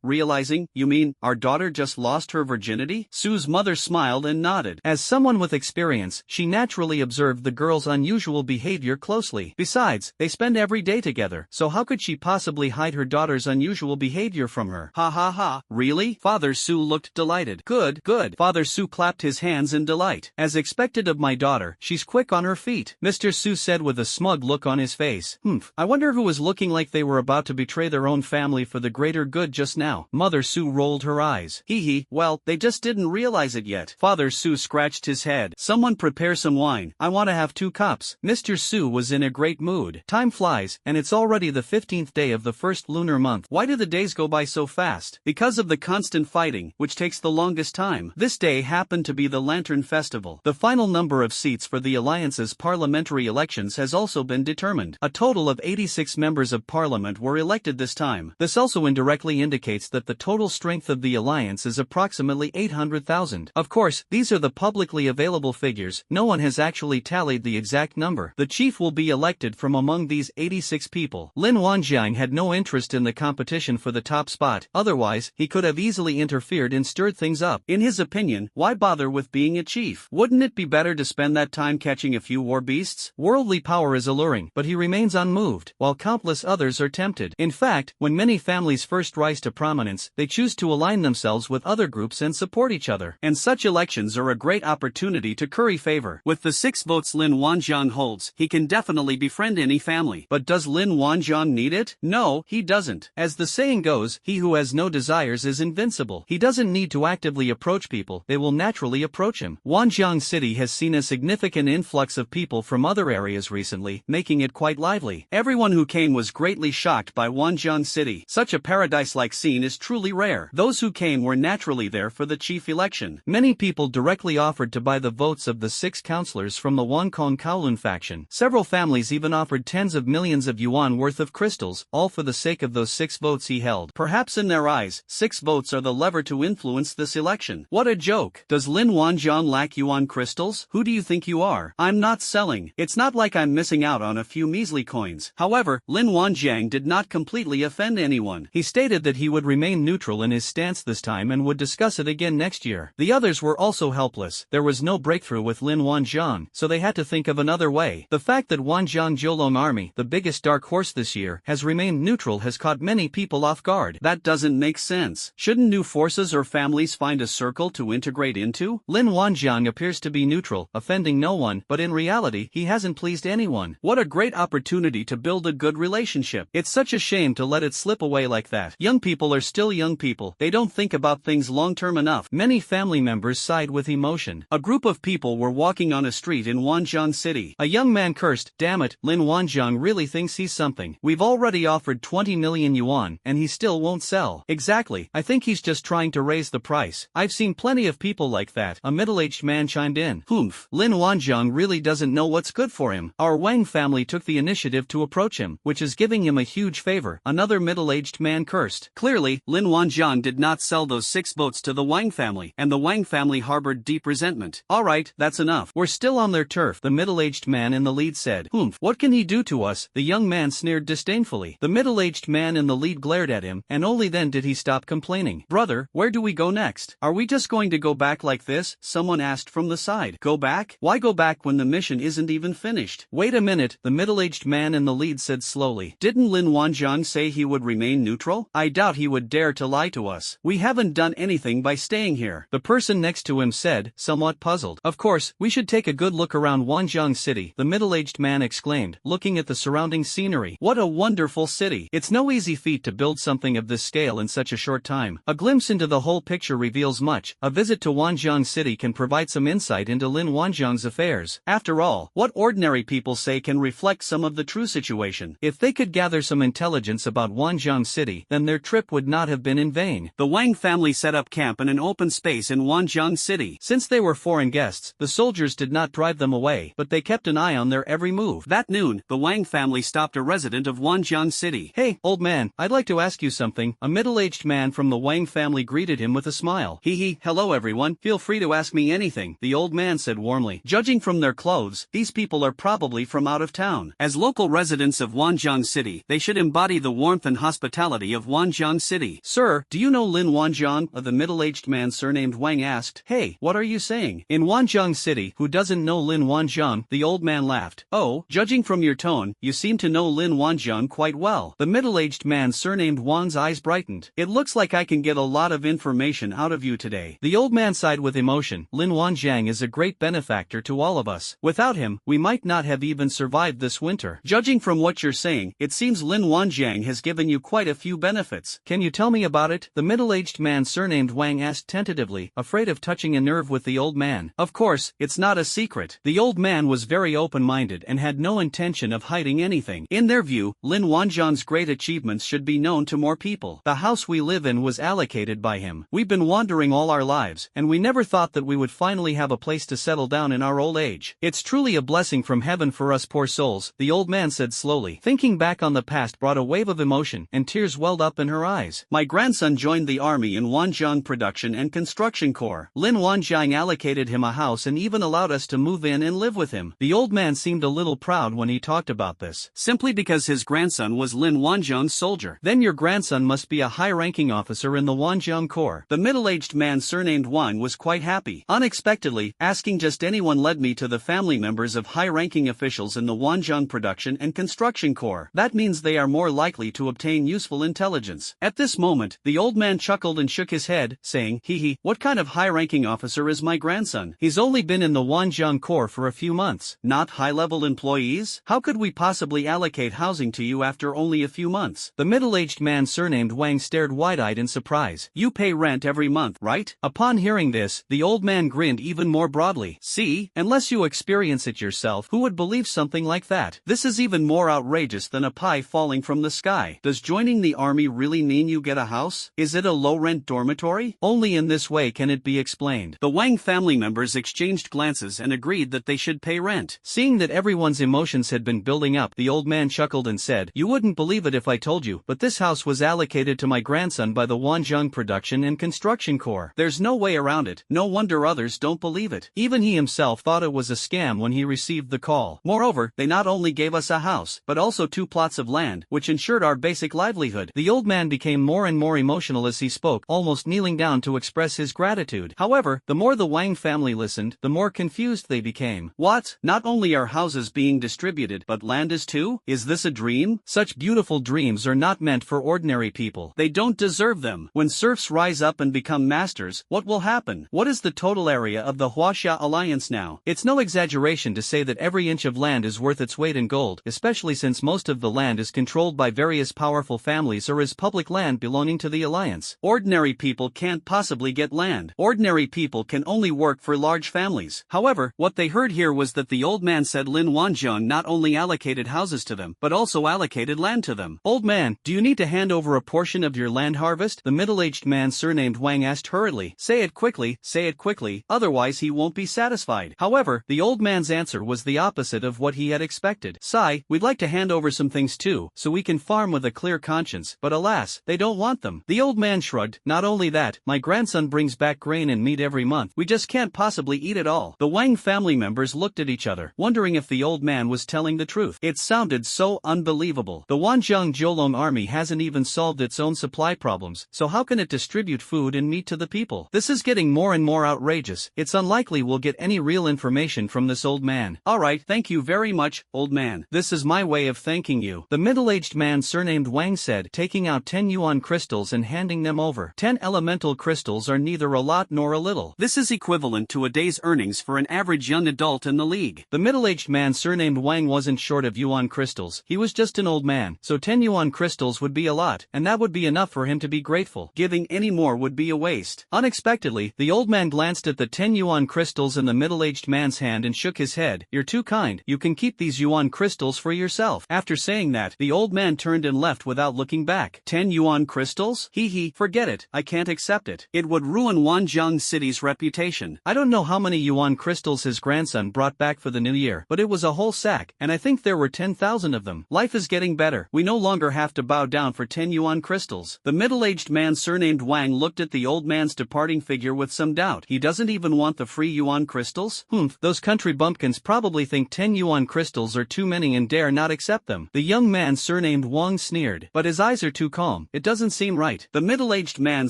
realizing, "You mean, our daughter just lost her virginity?" Su's mother smiled and nodded. As someone with experience, she naturally observed the girl's unusual behavior closely. Besides, they spend every day together, so how could she possibly hide her daughter's unusual behavior from her? "Ha ha ha, really?" Father Su looked delighted. Good. Father Su clapped his hands in delight. "As expected of my daughter, she's quick on her feet," Mr. Su said with a smug look on his face. I wonder who was looking like they were about to betray their own family for the greater good just now." Mother Su rolled her eyes. Well, they just didn't realize it yet." Father Su scratched his head. "Someone prepare some wine. I want to have 2 cups. Mr. Su was in a great mood. Time flies, and it's already the 15th day of the first lunar month. Why do the days go by so fast? Because of the constant fighting, which takes the longest time. This day happened to be the Lantern Festival. The final number of seats for the Alliance's parliamentary elections has also been determined. A total of 86 members of parliament were elected this time. This also indirectly indicates that the total strength of the Alliance is approximately 800,000. Of course, these are the publicly available figures. No one has actually tallied the exact number. The chief will be elected from among these 86 people. Lin Wanjiang had no interest in the competition for the top spot, otherwise, he could have easily interfered and stirred things up. In his opinion, why bother with being a chief? Wouldn't it be better to spend that time catching a few war beasts? Worldly power is alluring, but he remains unmoved, while countless others are tempted. In fact, when many families first rise to prominence, they choose to align themselves with other groups and support each other. And such elections are a great opportunity to curry favor. With the 6 votes Lin Wanjiang holds, he can definitely befriend any family. But does Lin Wanjiang need it? No, he doesn't. As the saying goes, he who has no desires is invincible. He doesn't need to actively approach people, they will naturally approach him. Wanjiang City has seen a significant influx of people from other areas recently, making it quite lively. Everyone who came was greatly shocked by Wanjiang City. Such a paradise-like scene is truly rare. Those who came were naturally there for the chief election. election. Many people directly offered to buy the votes of the 6 councillors from the Wangkong Kowloon faction. Several families even offered tens of millions of yuan worth of crystals, all for the sake of those 6 votes he held. Perhaps in their eyes, 6 votes are the lever to influence this election. What a joke. Does Lin Wanjiang lack yuan crystals? Who do you think you are? I'm not selling. It's not like I'm missing out on a few measly coins. However, Lin Wanjiang did not completely offend anyone. He stated that he would remain neutral in his stance this time and would discuss it again next year. The others were also helpless. There was no breakthrough with Lin Wanjiang, so they had to think of another way. The fact that Wanjiang Jiulong Army, the biggest dark horse this year, has remained neutral has caught many people off guard. That doesn't make sense. Shouldn't new forces or families find a circle to integrate into? Lin Wanjiang appears to be neutral, offending no one, but in reality he hasn't pleased anyone. What a great opportunity to build a good relationship. It's such a shame to let it slip away like that. Young people are still young people. They don't think about things long-term enough. Many family members sighed with emotion. A group of people were walking on a street in Wanjiang City. A young man cursed, "Damn it, Lin Wanjiang really thinks he's something. We've already offered 20 million yuan and he still won't sell." Exactly, I think he's just trying to raise the price. I've seen plenty of people like that. A middle-aged man chimed in. Humph, Lin Wanjiang really doesn't know what's good for him. Our Wang family took the initiative to approach him, which is giving him a huge favor. Another middle-aged man cursed. Clearly, Lin Wanjiang did not sell those 6 votes to the Wang family, and the Wang family harbored deep resentment. Alright, that's enough. We're still on their turf, the middle-aged man in the lead said. Humph, what can he do to us? The young man sneered disdainfully. The middle-aged man in the lead glared at him, and only then did he stop complaining. Brother, where do we go next? Are we just going to go back like this? Someone asked from the side. Go back? Why go back when the mission isn't even finished? Wait a minute, the middle-aged man in the lead said slowly. Didn't Lin Wanjiang say he would remain neutral? I doubt he would dare to lie to us. We haven't done anything by staying here. The person next to him said, somewhat puzzled. Of course, we should take a good look around Wanjiang City, the middle-aged man exclaimed, looking at the surrounding scenery. What a wonderful city. It's no easy feat to build something of this scale in such a short time. A glimpse into the whole picture reveals much. A visit to Wanjiang City can provide some insight into Lin Wanjiang's affairs. After all, what ordinary people say can reflect some of the true situation. If they could gather some intelligence about Wanjiang City, then their trip would not have been in vain. The Wang family set up camp in an open space in Wanjiang City. Since they were foreign guests, the soldiers did not drive them away, but they kept an eye on their every move. That noon, the Wang family stopped a resident of Wanjiang City. Hey, old man, I'd like to ask you something. A middle-aged man from the Wang family greeted him with a smile. Hee, hello everyone, feel free to ask me anything, the old man said warmly. Judging from their clothes, these people are probably from out of town. As local residents of Wanjiang City, they should embody the warmth and hospitality of Wanjiang City. Sir, do you know Lin Wanjiang? The middle-aged man surnamed Wang asked. Hey, what are you saying? In Wanjiang City, who doesn't know Lin Wanjiang? The old man laughed. Oh, judging from your tone, you seem to know Lin Wanjiang quite well. The middle-aged man surnamed Wang's eyes brightened. It looks like I can get a lot of information out of you today. The old man sighed with emotion. Lin Wanjiang is a great benefactor to all of us. Without him, we might not have even survived this winter. Judging from what you're saying, it seems Lin Wanjiang has given you quite a few benefits. Can you tell me about it? The middle-aged man surnamed Wang asked tentatively, afraid of touching a nerve with the old man. Of course, it's not a secret. The old man was very open-minded and had no intention of hiding anything. In their view, Lin Wanjiang's great achievements should be known to more people. The house we live in was allocated by him. We've been wandering all our lives, and we never thought that we would finally have a place to settle down in our old age. It's truly a blessing from heaven for us poor souls, the old man said slowly. Thinking back on the past brought a wave of emotion, and tears welled up in her eyes. My grandson joined the army in Wanjiang Production and Construction Corps. Lin Wanjiang allocated him a house and even allowed us to move in and live with him. The old man seemed a little proud when he talked about this. Simply because his grandson was Lin Wanjiang's soldier. Then your grandson must be a high-ranking officer in the Wanjiang Corps. The middle-aged man surnamed Wang was quite happy. Unexpectedly, asking just anyone led me to the family members of high-ranking officials in the Wanjiang Production and Construction Corps. That means they are more likely to obtain useful intelligence. At this moment, the old man chuckled and shook his head, saying, hee, what kind of high-ranking officer is my grandson? He's only been in the Wanjiang Corps for a few months. Not high-level employees? How could we possibly allocate housing to you after only a few months? The middle-aged man surnamed Wang stared wide-eyed in surprise. You pay rent every month, right? Upon hearing this, the old man grinned even more broadly. See, unless you experience it yourself, who would believe something like that? This is even more outrageous than a pie falling from the sky. Does joining the army really mean you get a house? Is it a low-rent dormitory? Only in this way way can it be explained. The Wang family members exchanged glances and agreed that they should pay rent. Seeing that everyone's emotions had been building up, the old man chuckled and said, "You wouldn't believe it if I told you, but this house was allocated to my grandson by the Wanzhong Production and Construction Corps. There's no way around it. No wonder others don't believe it. Even he himself thought it was a scam when he received the call. Moreover, they not only gave us a house, but also 2 plots of land, which ensured our basic livelihood." The old man became more and more emotional as he spoke, almost kneeling down to express his gratitude. However, the more the Wang family listened, the more confused they became. What? Not only are houses being distributed, but land is too? Is this a dream? Such beautiful dreams are not meant for ordinary people. They don't deserve them. When serfs rise up and become masters, what will happen? What is the total area of the Huaxia Alliance now? It's no exaggeration to say that every inch of land is worth its weight in gold, especially since most of the land is controlled by various powerful families or is public land belonging to the alliance. Ordinary people can't possibly get land. Ordinary people can only work for large families. However, what they heard here was that the old man said Lin Wanzhong not only allocated houses to them, but also allocated land to them. "Old man, do you need to hand over a portion of your land harvest?" the middle-aged man surnamed Wang asked hurriedly. Say it quickly, otherwise he won't be satisfied." However, the old man's answer was the opposite of what he had expected. "Sai, we'd like to hand over some things too, so we can farm with a clear conscience, but alas, they don't want them." The old man shrugged. "Not only that, my grandson brings back grain and meat every month. We just can't possibly eat it all." The Wang family members looked at each other, wondering if the old man was telling the truth. It sounded so unbelievable. The Wanzhong Zhuolong army hasn't even solved its own supply problems, so how can it distribute food and meat to the people? This is getting more and more outrageous. It's unlikely we'll get any real information from this old man. "Alright, thank you very much, old man. This is my way of thanking you," the middle-aged man surnamed Wang said, taking out 10 yuan crystals and handing them over. 10 elemental crystals are neither a lot nor a little. This is equivalent to a day's earnings for an average young adult in the league. The middle-aged man surnamed Wang wasn't short of yuan crystals. He was just an old man, so 10 yuan crystals would be a lot, and that would be enough for him to be grateful. Giving any more would be a waste. Unexpectedly, the old man glanced at the 10 yuan crystals in the middle-aged man's hand and shook his head. "You're too kind. You can keep these yuan crystals for yourself." After saying that, the old man turned and left without looking back. 10 yuan crystals? Forget it. I can't accept it. It would ruin Wanzhong City's reputation. I don't know how many yuan crystals his grandson brought back for the new year, but it was a whole sack, and I think there were 10,000 of them. Life is getting better. We no longer have to bow down for 10 yuan crystals. The middle-aged man surnamed Wang looked at the old man's departing figure with some doubt. He doesn't even want the free yuan crystals? Those country bumpkins probably think 10 yuan crystals are too many and dare not accept them. The young man surnamed Wang sneered, but his eyes are too calm. It doesn't seem right. The middle-aged man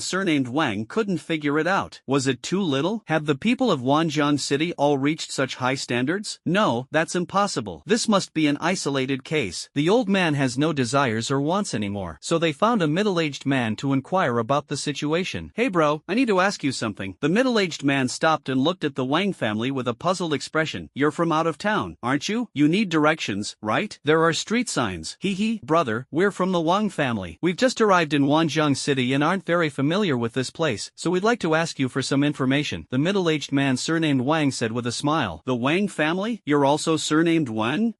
surnamed Wang couldn't figure it out. Was it too little? Have the people of Wanzhong City all reached such high standards? No, that's impossible. This must be an isolated case. The old man has no desires or wants anymore, so they found a middle-aged man to inquire about the situation. "Hey bro, I need to ask you something." The middle-aged man stopped and looked at the Wang family with a puzzled expression. "You're from out of town, aren't you? You need directions, right? There are street signs." Brother, we're from the Wang family. We've just arrived in Wanzhong City and aren't very familiar with this place, so we'd like to ask you for some information," the middle-aged man surnamed Wang said with a smile. "The Wang family? You're also surnamed Wang?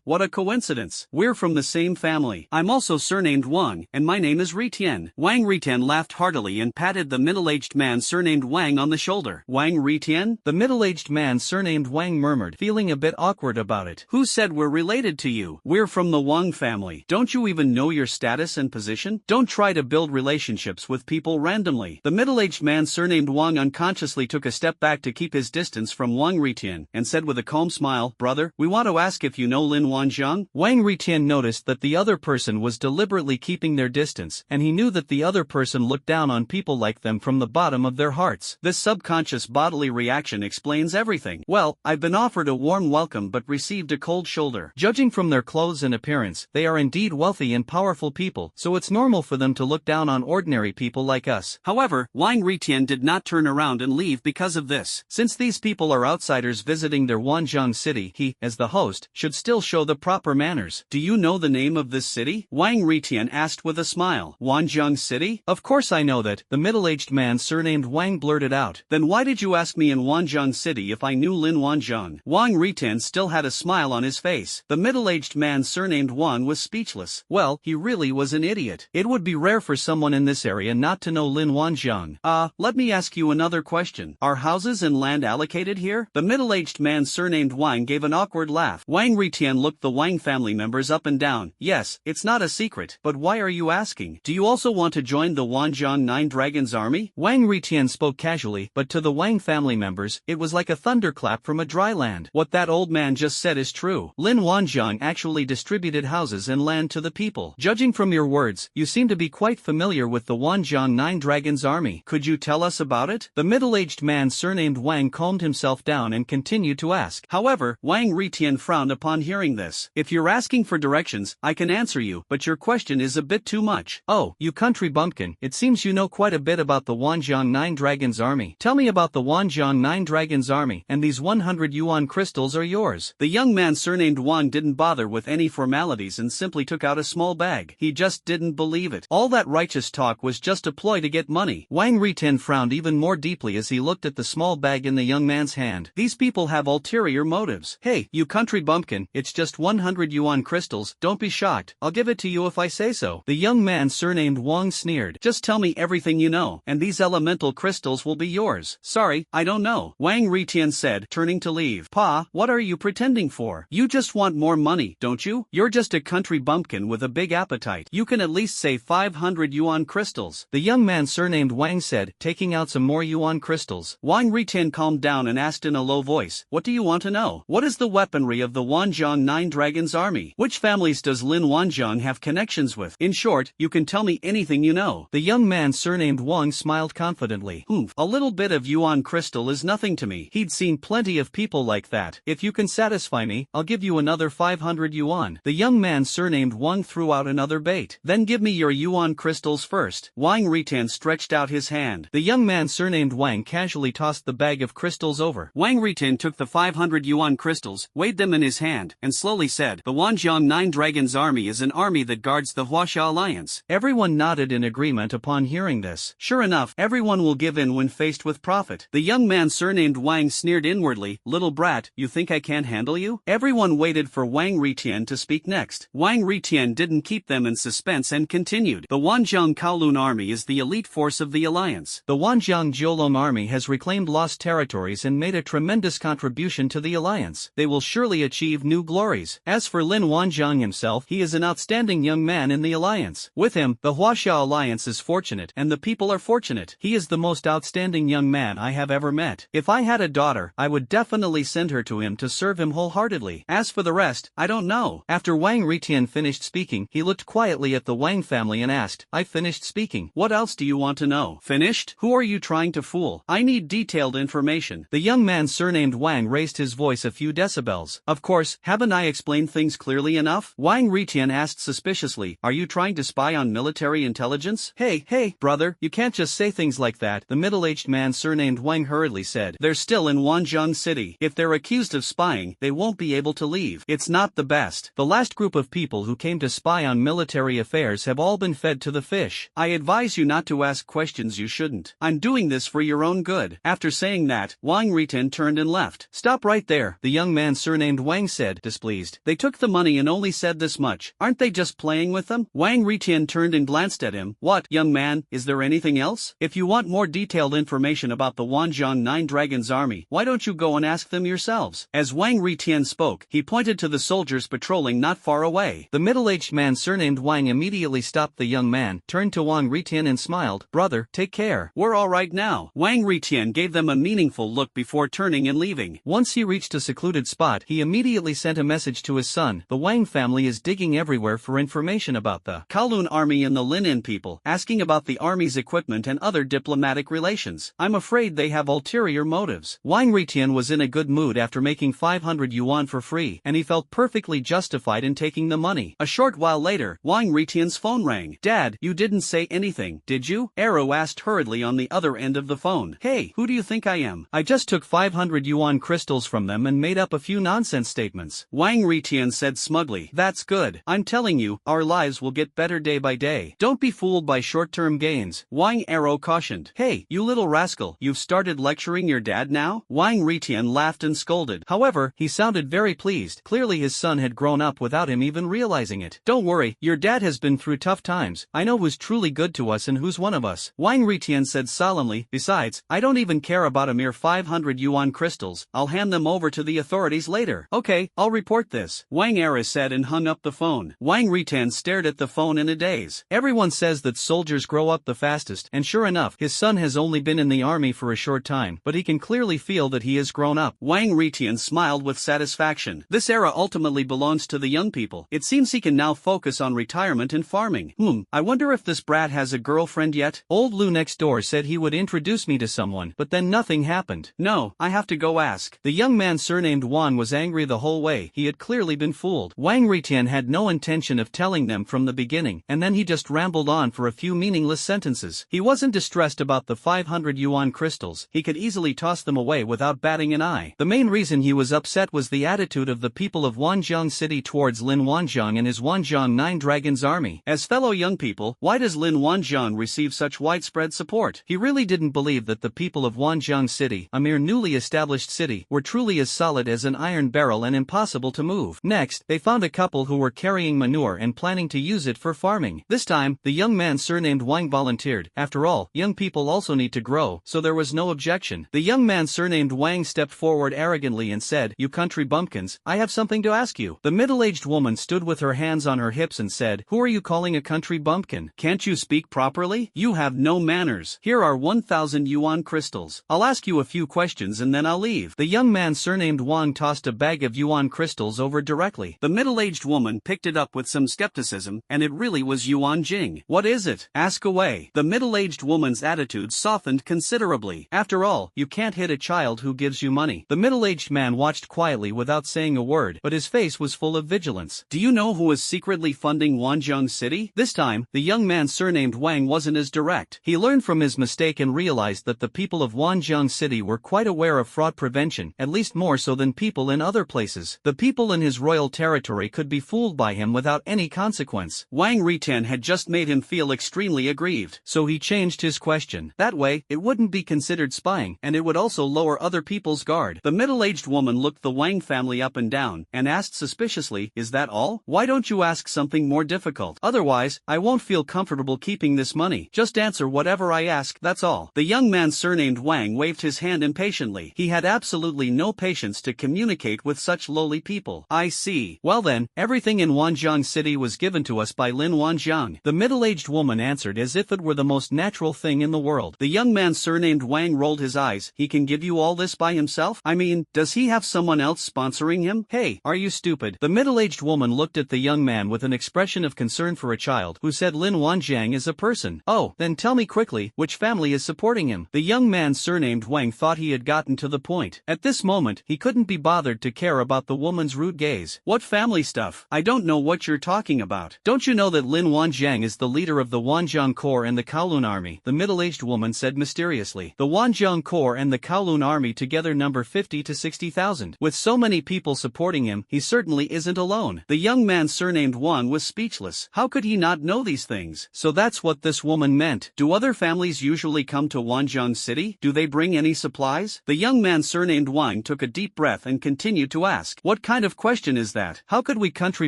What a coincidence. We're from the same family. I'm also surnamed Wang, and my name is Ritian." Wang Ritian laughed heartily and patted the middle-aged man surnamed Wang on the shoulder. "Wang Ritian?" the middle-aged man surnamed Wang murmured, feeling a bit awkward about it. "Who said we're related to you? We're from the Wang family. Don't you even know your status and position? Don't try to build relationships with people randomly." The middle-aged man surnamed Wang unconsciously took a step back to keep his distance from Wang Ritian, and said with a calm smile, "Brother, we want to ask if you know Lin Wanzhong?" Wang Ritian noticed that the other person was deliberately keeping their distance, and he knew that the other person looked down on people like them from the bottom of their hearts. This subconscious bodily reaction explains everything. "Well, I've been offered a warm welcome but received a cold shoulder. Judging from their clothes and appearance, they are indeed wealthy and powerful people, so it's normal for them to look down on ordinary people like us." However, Wang Ritian did not turn around and leave because of this. Since these people are outsiders visiting their Wanzhong City, he, as the host, should still show the proper manners. "Do you know the name of this city?" Wang Ritian asked with a smile. "Wanzhong City? Of course I know that," the middle-aged man surnamed Wang blurted out. "Then why did you ask me in Wanzhong City if I knew Lin Wanzhong?" Wang Ritian still had a smile on his face. The middle-aged man surnamed Wang was speechless. Well, he really was an idiot. It would be rare for someone in this area not to know Lin Wanzhong. let me ask you another question. Are houses and land allocated here? The middle-aged man surnamed Wang gave an awkward laugh. Wang Ritian looked the Wang family members up and down. Yes, it's not a secret, but why are you asking? Do you also want to join the Wanjiang 9 Dragons army? Wang Ritian spoke casually, but to the Wang family members, it was like a thunderclap from a dry land. What that old man just said is true. Lin Wanjiang actually distributed houses and land to the people. Judging from your words, you seem to be quite familiar with the Wanjiang 9 Dragons army. Could you tell us about it? The middle-aged man surnamed Wang calmed himself down and continued to ask. However, Wang Ritian frowned upon hearing this. If you're asking for directions, I can answer you, but your question is a bit too much. Oh, you country bumpkin, it seems you know quite a bit about the Wanjiang 9 Dragons army. Tell me about the Wanjiang 9 Dragons army, and these 100 yuan crystals are yours. The young man surnamed Wang didn't bother with any formalities and simply took out a small bag. He just didn't believe it. All that righteous talk was just a ploy to get money. Wang Ritian frowned even more deeply as he looked at the small bag in the young man's hand. These people have ulterior motives. Hey, you country bumpkin, it's just 100 yuan crystals, don't be shocked, I'll give it to you if I say so. The young man surnamed Wang sneered. Just tell me everything you know, and these elemental crystals will be yours. Sorry, I don't know, Wang Ritian said, turning to leave. Pa, what are you pretending for? You just want more money, don't you? You're just a country bumpkin with a big appetite. You can at least say 500 yuan crystals. The young man surnamed Wang said, taking out some more yuan crystals. Wang Ritian calmed down and asked in a low voice, what do you want to know? What is the weaponry of the Wanjiang 9 Dragons army? Which families does Lin Wanjiang have connections with? In short, you can tell me anything you know. The young man surnamed Wang smiled confidently. A little bit of yuan crystal is nothing to me. He'd seen plenty of people like that. If you can satisfy me, I'll give you another 500 yuan. The young man surnamed Wang threw out another bait. Then give me your yuan crystals first. Wang Ritian stretched out his hand. The young man surnamed Wang casually tossed the bag of crystals over. Wang Ritian took the 500 yuan crystals, weighed them in his hand, and slowly said, the Wanjiang 9 Dragons army is an army that guards the Huaxia Alliance. Everyone nodded in agreement upon hearing this. Sure enough, everyone will give in when faced with profit. The young man surnamed Wang sneered inwardly, little brat, you think I can't handle you? Everyone waited for Wang Ritian to speak next. Wang Ritian didn't keep them in suspense and continued. The Wanjiang Kowloon army is the elite force of the alliance. The Wanjiang Jiolong army has reclaimed lost territories and made a tremendous contribution to the alliance. They will surely achieve new glories. As for Lin Wanjiang himself, he is an outstanding young man in the alliance. With him, the Huaxia alliance is fortunate and the people are fortunate. He is the most outstanding young man I have ever met. If I had a daughter, I would definitely send her to him to serve him wholeheartedly. As for the rest, I don't know. After Wang Ritian finished speaking, he looked quietly at the Wang family and asked, I finished speaking. What else do you want to know? Finished? Who are you trying to fool? I need detailed information. The young man surnamed Wang raised his voice a few decibels. Of course, haven't I explained things clearly enough? Wang Ritian asked suspiciously, are you trying to spy on military intelligence? Hey, brother, you can't just say things like that, the middle-aged man surnamed Wang hurriedly said. They're still in Wanjiang City. If they're accused of spying, they won't be able to leave. It's not the best. The last group of people who came to spy on military affairs have all been fed to the fish. I advise you not to ask questions you shouldn't. I'm doing this for your own good. After saying that, Wang Ritian turned and left. Stop right there, the young man surnamed Wang said, displeased. They took the money and only said this much. Aren't they just playing with them? Wang Ritian turned and glanced at him. What, young man, is there anything else? If you want more detailed information about the Wanjiang 9 Dragons army, why don't you go and ask them yourselves? As Wang Ritian spoke, he pointed to the soldiers patrolling not far away. The middle-aged man surnamed Wang immediately stopped the young man, turned to Wang Ritian and smiled. Brother, take care. We're all right now. Wang Ritian gave them a meaningful look before turning and leaving. Once he reached a secluded spot, he immediately sent a message to his son. The Wang family is digging everywhere for information about the Kowloon army and the Linin people, asking about the army's equipment and other diplomatic relations. I'm afraid they have ulterior motives. Wang Ritian was in a good mood after making 500 yuan for free, and he felt perfectly justified in taking the money. A short while later, Wang Ritian's phone rang. Dad, you didn't say anything, did you? Arrow asked hurriedly on the other end of the phone. Hey, who do you think I am? I just took 500 yuan crystals from them and made up a few nonsense statements. Wang Ritian said smugly. That's good. I'm telling you, our lives will get better day by day. Don't be fooled by short-term gains. Wang Arrow cautioned. Hey, you little rascal, you've started lecturing your dad now? Wang Ritian laughed and scolded. However, he sounded very pleased. Clearly his son had grown up without him even realizing it. Don't worry, your dad has been through tough times. I know who's truly good to us and who's one of us. Wang Ritian said solemnly, besides, I don't even care about a mere 500 yuan crystals, I'll hand them over to the authorities later. Okay, I'll report this, Wang Era said and hung up the phone. Wang Ritan stared at the phone in a daze. Everyone says that soldiers grow up the fastest, and sure enough, his son has only been in the army for a short time, but he can clearly feel that he has grown up. Wang Ritan smiled with satisfaction. This era ultimately belongs to the young people. It seems he can now focus on retirement and farming. I wonder if this brat has a girlfriend yet? Old Lou next door said he would introduce me to someone, but then nothing happened. No, I have to go ask. The young man surnamed Wan was angry the whole way. He had clearly been fooled. Wang Ritan had no intention of telling them from the beginning, and then he just rambled on for a few meaningless sentences. He wasn't distressed about the 500 yuan crystals. He could easily toss them away without batting an eye. The main reason he was upset was the attitude of the people of Wanjiang City towards Lin Wanjiang and his Wanjiang Nine Dragons army. As fellow young people, why does Lin Wanjiang receive such widespread support? He really didn't believe that the people of Wanjiang City, a mere newly established city, were truly as solid as an iron barrel and impossible to move. Next, they found a couple who were carrying manure and planning to use it for farming. This time, the young man surnamed Wang volunteered. After all, young people also need to grow, so there was no objection. The young man surnamed Wang stepped forward arrogantly and said, "You country bumpkins, I have something to ask you." The middle-aged woman stood with her hands on her hips and said, "Who are you calling a country bumpkin? Can't you speak properly? You have no manners. Here are 1,000 yuan crystals. I'll ask you a few questions and then I'll leave." The young man surnamed Wang tossed a bag of yuan crystals over directly. The middle-aged woman picked it up with some skepticism, and it really was yuan jing. "What is it? Ask away." The middle-aged woman's attitude softened considerably. After all, you can't hit a child who gives you money. The middle-aged man watched quietly without saying a word, but his face was full of vigilance. "Do you know who is secretly funding Wanjiang City?" This time, the young man surnamed Wang wasn't as direct. He learned from his mistake and realized that the people of Wanjiang City were quite aware of fraud prevention, at least more so than people in other places. The people in his royal territory could be fooled by him without any consequence. Wang Ritan had just made him feel extremely aggrieved, so he changed his question. That way, it wouldn't be considered spying, and it would also lower other people's guard. The middle-aged woman looked the Wang family up and down, and asked suspiciously, "Is that all? Why don't you ask something more difficult? Otherwise, I won't feel comfortable keeping this money. Just answer whatever I ask, that's all." The young man surnamed Wang waved his hand impatiently. He had absolutely no patience to communicate with such lowly people. "I see. Well then, everything in Wanjiang City was given to us by Lin Wanjiang." The middle-aged woman answered as if it were the most natural thing in the world. The young man surnamed Wang rolled his eyes. "He can give you all this by himself? I mean, does he have someone else sponsoring him? Hey, are you stupid?" The middle-aged woman looked at the young man with an expression of concern for a child who said Lin Wanjiang is a person. "Oh, then tell me quickly, which family is supporting him?" The young man surnamed Wang thought he had gotten to the point. At this moment, he couldn't be bothered to care about the woman's rude gaze. "What family stuff? I don't know what you're talking about. Don't you know that Lin Wanjiang is the leader of the Wanjiang Corps and the Kowloon Army?" The middle-aged woman said mysteriously. "The Wanjiang Corps and the Kowloon Army together number 50 to 60,000. With so many people supporting him, he certainly isn't alone." The young man surnamed Wan was speechless. How could he not know these things? So that's what this woman meant. "Do other families usually come to Wanjiang City? Do they bring any supplies?" The young man surnamed Wang took a deep breath and continued to ask. "What kind of question is that? How could we country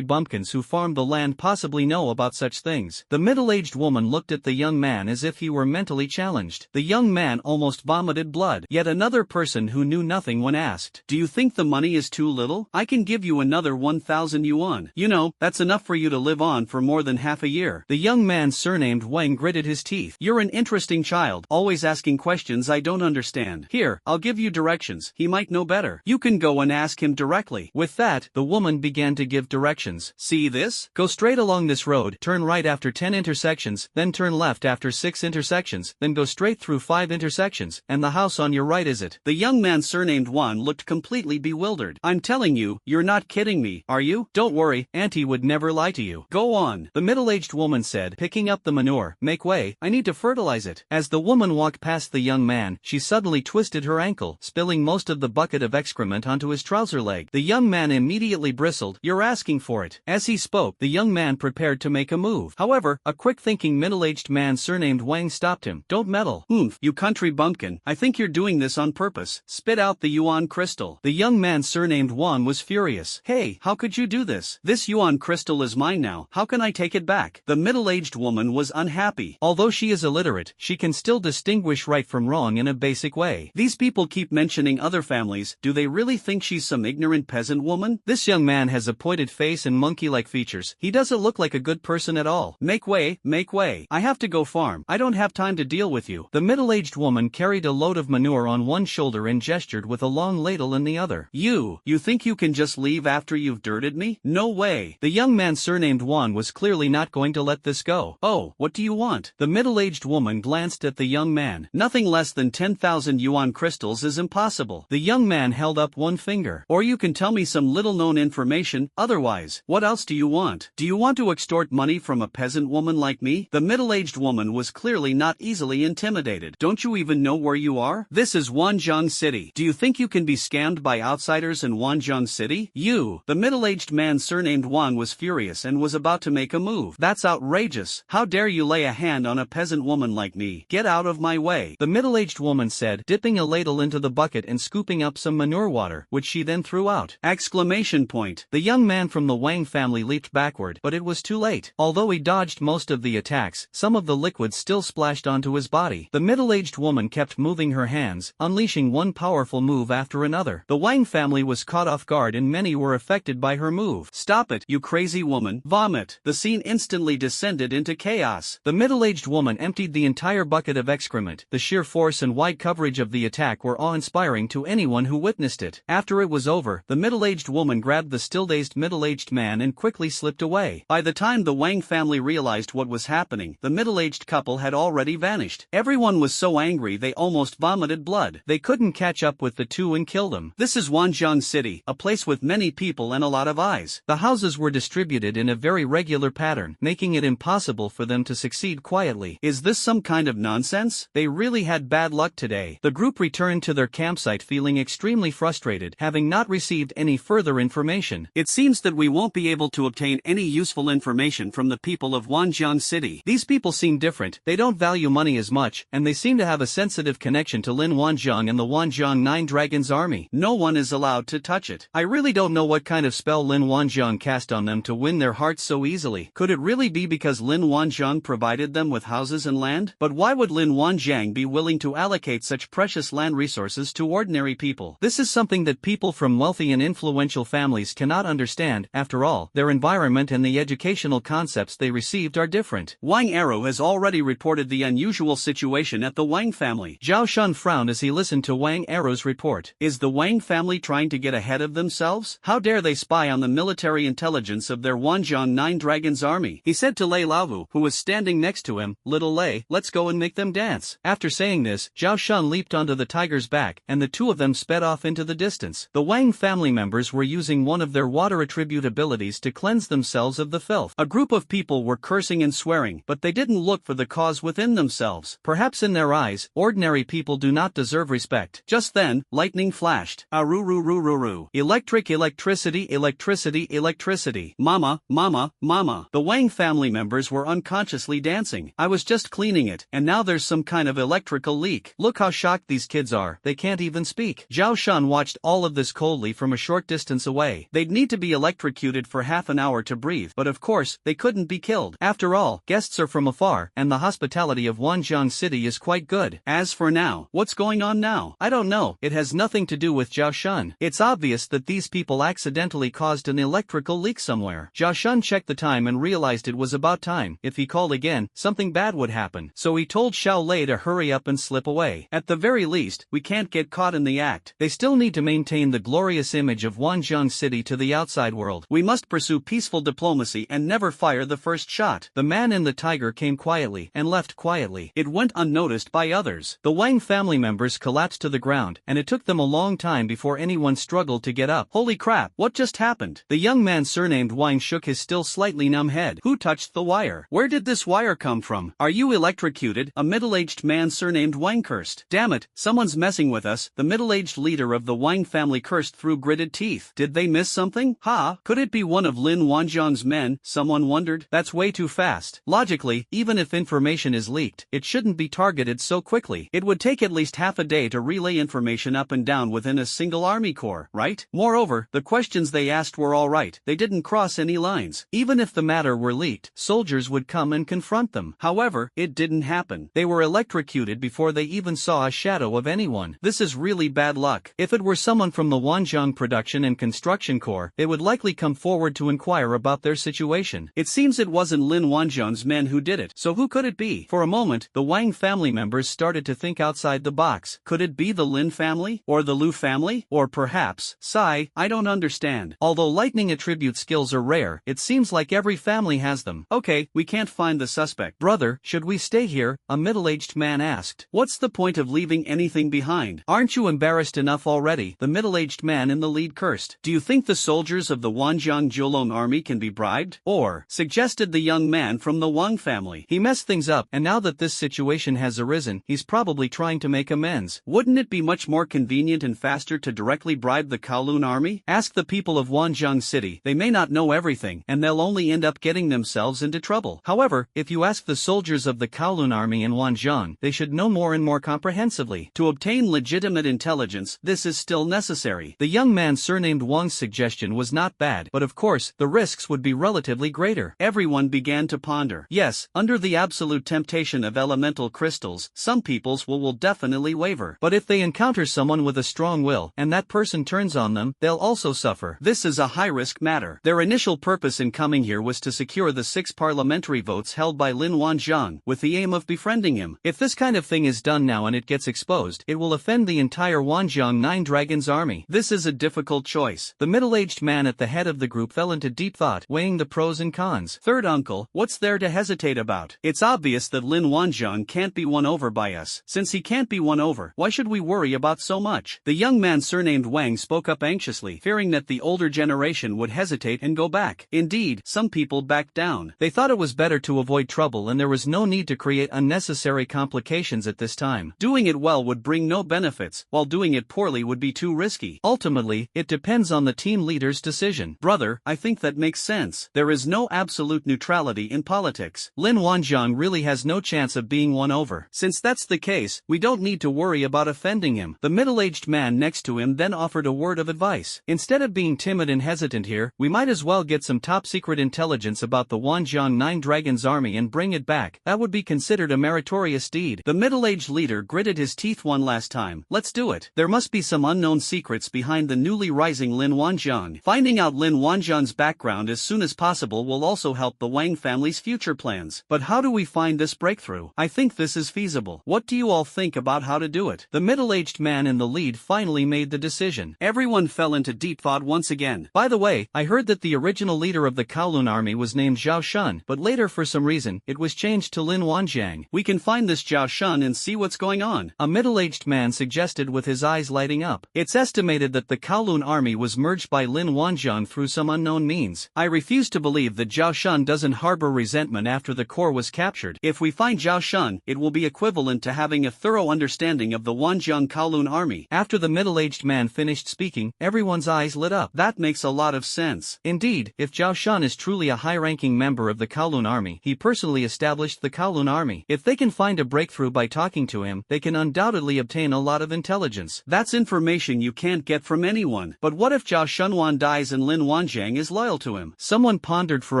bumpkins who farm the land possibly know about such things?" The middle-aged woman looked at the young man as if he were mentally challenged. The young man almost vomited blood. Yet another person who knew nothing when asked, "Do you think the money is too little? I can give you another 1,000 yuan. You know, that's enough for you to live on for more than half a year." The young man surnamed Wang gritted his teeth. "You're an interesting child, always asking questions I don't understand. Here, I'll give you directions, he might know better. You can go and ask him directly." With that, the woman began to give directions. "See this? Go straight along this road, turn right after 10 intersections, then turn left after 6 intersections, then go straight through 5 intersections, and the house on your right is it." The young man surnamed Wan looked completely bewildered. "I'm telling you, you're not kidding me, are you? Don't worry, Auntie would never lie to you. Go on." The middle-aged woman said, picking up the manure, "Make way, I need to fertilize it." As the woman walked past the young man, she suddenly twisted her ankle, spilling most of the bucket of excrement onto his trouser leg. The young man immediately bristled. "You're asking for it." As he spoke, the young man prepared to make a move. However, a quick-thinking middle-aged man surnamed Wang stopped him. "Don't meddle. You country bumpkin, I think you're doing this on purpose. Spit out the yuan crystal." The young man surnamed Wan was furious. "Hey, how could you do this? This yuan crystal is mine now. How can I take it back?" The middle-aged woman was unhappy. Although she is illiterate, she she can still distinguish right from wrong in a basic way. These people keep mentioning other families. Do they really think she's some ignorant peasant woman? This young man has a pointed face and monkey-like features. He doesn't look like a good person at all. Make way, make way. I have to go farm. I don't have time to deal with you. The middle-aged woman carried a load of manure on one shoulder and gestured with a long ladle in the other. You think you can just leave after you've dirted me? No way. The young man surnamed Juan was clearly not going to let this go. Oh, what do you want? The middle-aged woman glanced at the young man. Nothing less than 10,000 yuan crystals is impossible. The young man held up one finger. Or you can tell me some little-known information, otherwise. What else do you want? Do you want to extort money from a peasant woman like me? The middle-aged woman was clearly not easily intimidated. Don't you even know where you are? This is Wanjiang City. Do you think you can be scammed by outsiders in Wanjiang City? The middle-aged man surnamed Juan was furious and was about to make a move. That's outrageous. How dare you lay a hand on a peasant woman like me? Get out of my way. The middle-aged woman said, dipping a ladle into the bucket and scooping up some manure water, which she then threw out. Exclamation point. The young man from the Wang family leaped backward, but it was too late. Although he dodged most of the attacks, some of the liquid still splashed onto his body. The middle-aged woman kept moving her hands, unleashing one powerful move after another. The Wang family was caught off guard and many were affected by her move. Stop it, you crazy woman. Vomit. The scene instantly descended into chaos. The middle-aged woman emptied the entire bucket of excrement. The sheer force and wide coverage of the attack were awe-inspiring to anyone who witnessed it. After it was over, the middle-aged woman grabbed the still-dazed middle-aged man and quickly slipped away. By the time the Wang family realized what was happening, the middle-aged couple had already vanished. Everyone was so angry they almost vomited blood. They couldn't catch up with the two and kill them. This is Wanjiang City, a place with many people and a lot of eyes. The houses were distributed in a very regular pattern, making it impossible for them to succeed quietly. Is this some kind of nonsense? They really had bad luck today. The group returned to their campsite feeling extremely frustrated, having not received any further information. It seems that we won't be able to obtain any useful information from the people of Wanjiang City. These people seem different. They don't value money as much, and they seem to have a sensitive connection to Lin Wanjiang and the Wanjiang Nine Dragons army. No one is allowed to touch it. I really don't know what kind of spell Lin Wanjiang cast on them to win their hearts so easily. Could it really be because Lin Wanjiang provided them with houses and land? But why would Lin Wanjiang be willing to allocate such precious land resources to ordinary people? This is something that people from wealthy and influential families cannot understand. After all, their environment and the educational concepts they received are different. Wang Arrow has already reported the unusual situation at the Wang family. Zhao Shun frowned as he listened to Wang Arrow's report. Is the Wang family trying to get ahead of themselves? How dare they spy on the military intelligence of their Wanjiang Nine Dragons army? He said to Lei Laovu, who was standing next to him, "Little Lei, let's go and make them dance." After saying this, Zhao Shun leaped onto the tiger's back, and the two of them sped off into the distance. The Wang family members were using one of their water attribute abilities to cleanse themselves of the filth. A group of people were cursing and swearing, but they didn't look for the cause within themselves. Perhaps in their eyes, ordinary people do not deserve respect. Just then, lightning flashed. Aroo-roo-roo-roo-roo. Electricity, electricity, electricity. Mama, mama, mama. The Wang family members were unconsciously dancing. I was just cleaning it, and now there's some kind of electrical leak. Look how shocked these kids are. They can't even speak. Zhao Shun watched all of this coldly from a short distance away. They'd need to be electrocuted for half an hour to breathe, but of course, they couldn't be killed. After all, guests are from afar, and the hospitality of Wanjiang City is quite good. As for now, what's going on now? I don't know. It has nothing to do with Zhao Shun. It's obvious that these people accidentally caused an electrical leak somewhere. Zhao Shun checked the time and realized it was about time. If he called again, something bad would happen. So he told Xiao Lei to hurry up and slip away. At the very least, we can't get caught in the act. They still need to maintain the glorious image of Wanjiang City to the outside world. We must pursue peaceful diplomacy and never fire the first shot. The man in the tiger came quietly and left quietly. It went unnoticed by others. The Wang family members collapsed to the ground, and it took them a long time before anyone struggled to get up. Holy crap, what just happened? The young man surnamed Wang shook his still slightly numb head. Who touched the wire? Where did this wire come from? Are you electrocuted? A middle-aged man surnamed Wang cursed. Damn it, someone's messing with us. The middle-aged leader of the Wang family cursed through gritted teeth. Did they miss something? Ha! Could it be one of Lin Wanjiang's men? Someone wondered. That's way too fast. Logically, even if information is leaked, it shouldn't be targeted so quickly. It would take at least half a day to relay information up and down within a single army corps, right? Moreover, the questions they asked were all right. They didn't cross any lines. Even if the matter were leaked, soldiers would come and confront them. However, it didn't happen. happen. They were electrocuted before they even saw a shadow of anyone. This is really bad luck. If it were someone from the Wanjiang Production and Construction Corps, they would likely come forward to inquire about their situation. It seems it wasn't Lin Wanjiang's men who did it, so who could it be? For a moment, the Wang family members started to think outside the box. Could it be the Lin family? Or the Lu family? Or perhaps, Sai? I don't understand. Although lightning attribute skills are rare, it seems like every family has them. Okay, we can't find the suspect. Brother, should we stay here? A middle-aged man asked. What's the point of leaving anything behind? Aren't you embarrassed enough already? The middle-aged man in the lead cursed. Do you think the soldiers of the Wanjiang Jiulong army can be bribed? Or, suggested the young man from the Wang family. He messed things up, and now that this situation has arisen, he's probably trying to make amends. Wouldn't it be much more convenient and faster to directly bribe the Kowloon army? Ask the people of Wanjiang City. They may not know everything, and they'll only end up getting themselves into trouble. However, if you ask the soldiers of the Kowloon army in Wanjiang, they should know more and more comprehensively. To obtain legitimate intelligence, this is still necessary. The young man surnamed Wang's suggestion was not bad, but of course, the risks would be relatively greater. Everyone began to ponder. Yes, under the absolute temptation of elemental crystals, some people's will definitely waver. But if they encounter someone with a strong will, and that person turns on them, they'll also suffer. This is a high-risk matter. Their initial purpose in coming here was to secure the 6 parliamentary votes held by Lin Wanjiang, with the aim of befriending him. If this kind of thing is done now and it gets exposed, it will offend the entire Wanjiang 9 Dragons army. This is a difficult choice. The middle-aged man at the head of the group fell into deep thought, weighing the pros and cons. Third uncle, what's there to hesitate about? It's obvious that Lin Wanjiang can't be won over by us. Since he can't be won over, why should we worry about so much? The young man surnamed Wang spoke up anxiously, fearing that the older generation would hesitate and go back. Indeed, some people backed down. They thought it was better to avoid trouble and there was no need to create unnecessary complications at this time. Doing it well would bring no benefits, while doing it poorly would be too risky. Ultimately, it depends on the team leader's decision. Brother, I think that makes sense. There is no absolute neutrality in politics. Lin Wanjiang really has no chance of being won over. Since that's the case, we don't need to worry about offending him. The middle-aged man next to him then offered a word of advice. Instead of being timid and hesitant here, we might as well get some top-secret intelligence about the Wanjiang 9 Dragons army and bring it back. That would be considered a meritorious deed. The middle-aged leader gritted his teeth one last time. Let's do it. There must be some unknown secrets behind the newly rising Lin Wanjiang. Finding out Lin Wanjiang's background as soon as possible will also help the Wang family's future plans. But how do we find this breakthrough? I think this is feasible. What do you all think about how to do it? The middle-aged man in the lead finally made the decision. Everyone fell into deep thought once again. By the way, I heard that the original leader of the Kowloon army was named Zhao Shun, but later for some reason, it was changed to Lin Wanjiang. We can find this Zhao Shun and see what's going on, a middle-aged man suggested with his eyes lighting up. It's estimated that the Kowloon army was merged by Lin Wanjiang through some unknown means. I refuse to believe that Zhao Shun doesn't harbor resentment after the core was captured. If we find Zhao Shun, it will be equivalent to having a thorough understanding of the Wanjiang Kowloon army. After the middle-aged man finished speaking, everyone's eyes lit up. That makes a lot of sense. Indeed, if Zhao Shun is truly a high-ranking member of the Kowloon army, he personally established the Kowloon army. If they can find a breakthrough by talking to him, they can undoubtedly obtain a lot of intelligence. That's information you can't get from anyone. But what if Zhao Shunwan dies and Lin Wanjiang is loyal to him? Someone pondered for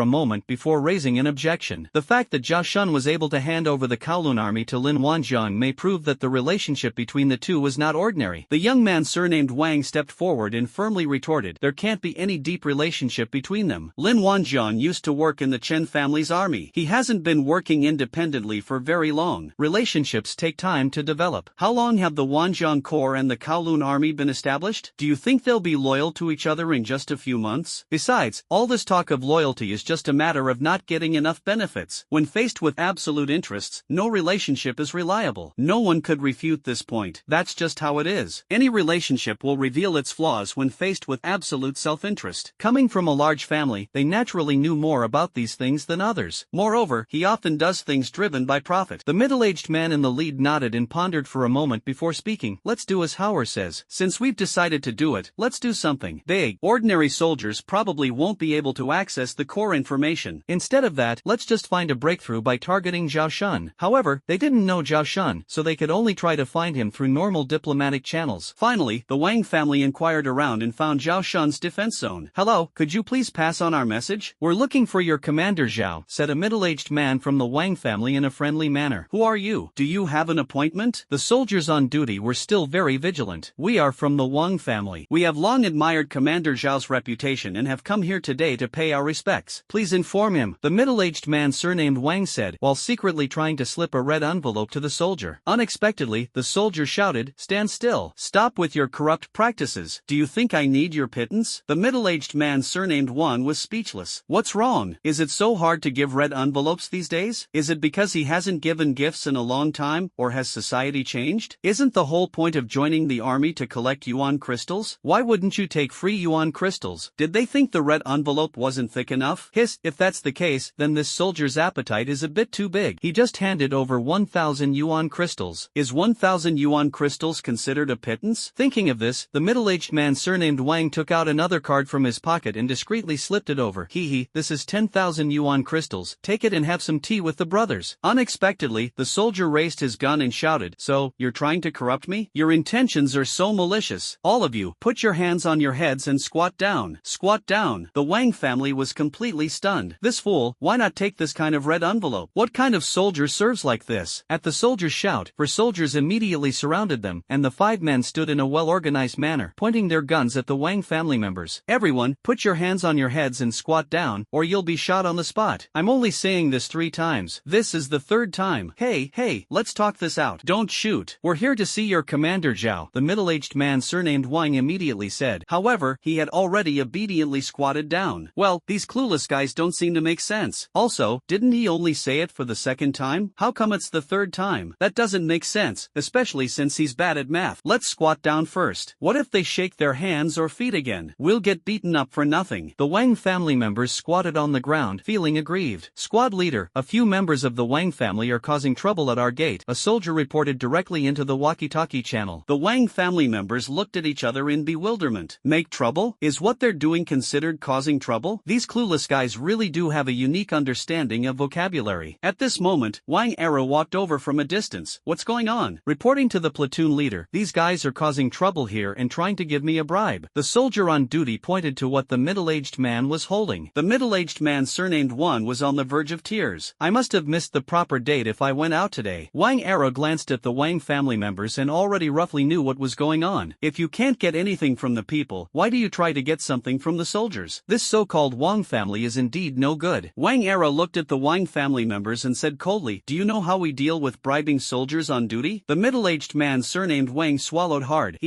a moment before raising an objection. The fact that Zhao Shun was able to hand over the Kowloon army to Lin Wanjiang may prove that the relationship between the two was not ordinary. The young man surnamed Wang stepped forward and firmly retorted, there can't be any deep relationship between them. Lin Wanjiang used to work in the Chen family's army. He hasn't been working independently for very long. Relationships take time to develop. How long have the Wanjiang Corps and the Kowloon army been established? Do you think they'll be loyal to each other in just a few months? Besides, all this talk of loyalty is just a matter of not getting enough benefits. When faced with absolute interests, no relationship is reliable. No one could refute this point. That's just how it is. Any relationship will reveal its flaws when faced with absolute self-interest. Coming from a large family, they naturally knew more about these things than others. Moreover, he often does things driven by profit. The middle-aged man in the lead nodded and pondered for a moment before speaking. Let's do as Howard says. Since we've decided to do it, let's do something big. Ordinary soldiers probably won't be able to access the core information. Instead of that, let's just find a breakthrough by targeting Zhao Shun. However, they didn't know Zhao Shun, so they could only try to find him through normal diplomatic channels. Finally, the Wang family inquired around and found Zhao Shun's defense zone. Hello, could you please pass on our message? We're looking for your commander Zhao, said a middle-aged man from the Wang family in a friendly friendly manner. Who are you? Do you have an appointment? The soldiers on duty were still very vigilant. We are from the Wang family. We have long admired Commander Zhao's reputation and have come here today to pay our respects. Please inform him, the middle-aged man surnamed Wang said, while secretly trying to slip a red envelope to the soldier. Unexpectedly, the soldier shouted, "Stand still. Stop with your corrupt practices. Do you think I need your pittance?" The middle-aged man surnamed Wang was speechless. What's wrong? Is it so hard to give red envelopes these days? Is it because he hasn't given gifts in a long time, or has society changed? Isn't the whole point of joining the army to collect yuan crystals? Why wouldn't you take free yuan crystals? Did they think the red envelope wasn't thick enough? Hiss, if that's the case, then this soldier's appetite is a bit too big. He just handed over 1,000 yuan crystals. Is 1,000 yuan crystals considered a pittance? Thinking of this, the middle-aged man surnamed Wang took out another card from his pocket and discreetly slipped it over. Hee, this is 10,000 yuan crystals. Take it and have some tea with the brothers. Unexpectedly, the soldier raised his gun and shouted, "So, you're trying to corrupt me? Your intentions are so malicious. All of you, put your hands on your heads and squat down. Squat down." The Wang family was completely stunned. This fool, why not take this kind of red envelope? What kind of soldier serves like this? At the soldier's shout, four soldiers immediately surrounded them, and the 5 men stood in a well-organized manner, pointing their guns at the Wang family members. "Everyone, put your hands on your heads and squat down, or you'll be shot on the spot. I'm only saying this 3 times. This is the 3rd time. Hey, let's talk this out. Don't shoot. We're here to see your Commander Zhao," the middle-aged man surnamed Wang immediately said. However, he had already obediently squatted down. Well, these clueless guys don't seem to make sense. Also, didn't he only say it for the 2nd time? How come it's the 3rd time? That doesn't make sense, especially since he's bad at math. Let's squat down first. What if they shake their hands or feet again? We'll get beaten up for nothing. The Wang family members squatted on the ground, feeling aggrieved. Squad leader, a few members of the Wang family are causing trouble at our gate, a soldier reported directly into the walkie-talkie channel. The Wang family members looked at each other in bewilderment. Make trouble? Is what they're doing considered causing trouble? These clueless guys really do have a unique understanding of vocabulary. At this moment, Wang Arrow walked over from a distance. What's going on? Reporting to the platoon leader, these guys are causing trouble here and trying to give me a bribe. The soldier on duty pointed to what the middle-aged man was holding. The middle-aged man surnamed Wang was on the verge of tears. I must have missed the proper date if I went out today. Wang Arrow glanced at the Wang family members and already roughly knew what was going on. If you can't get anything from the people, why do you try to get something from the soldiers? This so-called Wang family is indeed no good. Wang Arrow looked at the Wang family members and said coldly, "Do you know how we deal with bribing soldiers on duty?" The middle-aged man surnamed Wang swallowed hard.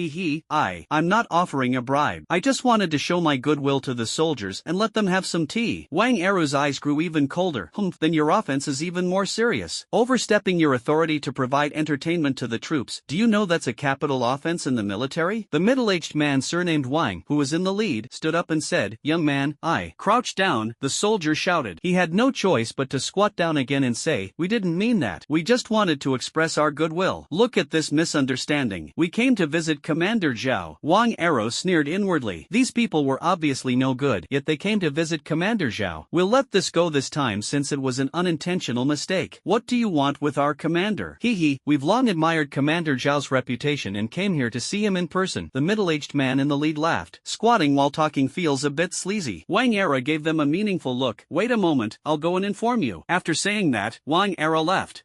I'm not offering a bribe. I just wanted to show my goodwill to the soldiers and let them have some tea. Wang Arrow's eyes grew even colder. Then your offense is even more serious. Overstepping your authority to provide entertainment to the troops. Do you know that's a capital offense in the military? The middle-aged man surnamed Wang, who was in the lead, stood up and said, "Young man, I crouch down." The soldier shouted. He had no choice but to squat down again and say, "We didn't mean that. We just wanted to express our goodwill. Look at this misunderstanding. We came to visit Commander Zhao." Wang Arrow sneered inwardly. These people were obviously no good, yet they came to visit Commander Zhao. "We'll let this go this time since it was an unintentional mistake. What do you want with our commander?" We've long admired Commander Zhao's reputation and came here to see him in person. The middle-aged man in the lead laughed. Squatting while talking feels a bit sleazy. Wang Arrow gave them a meaningful look. "Wait a moment, I'll go and inform you." After saying that, Wang Arrow left.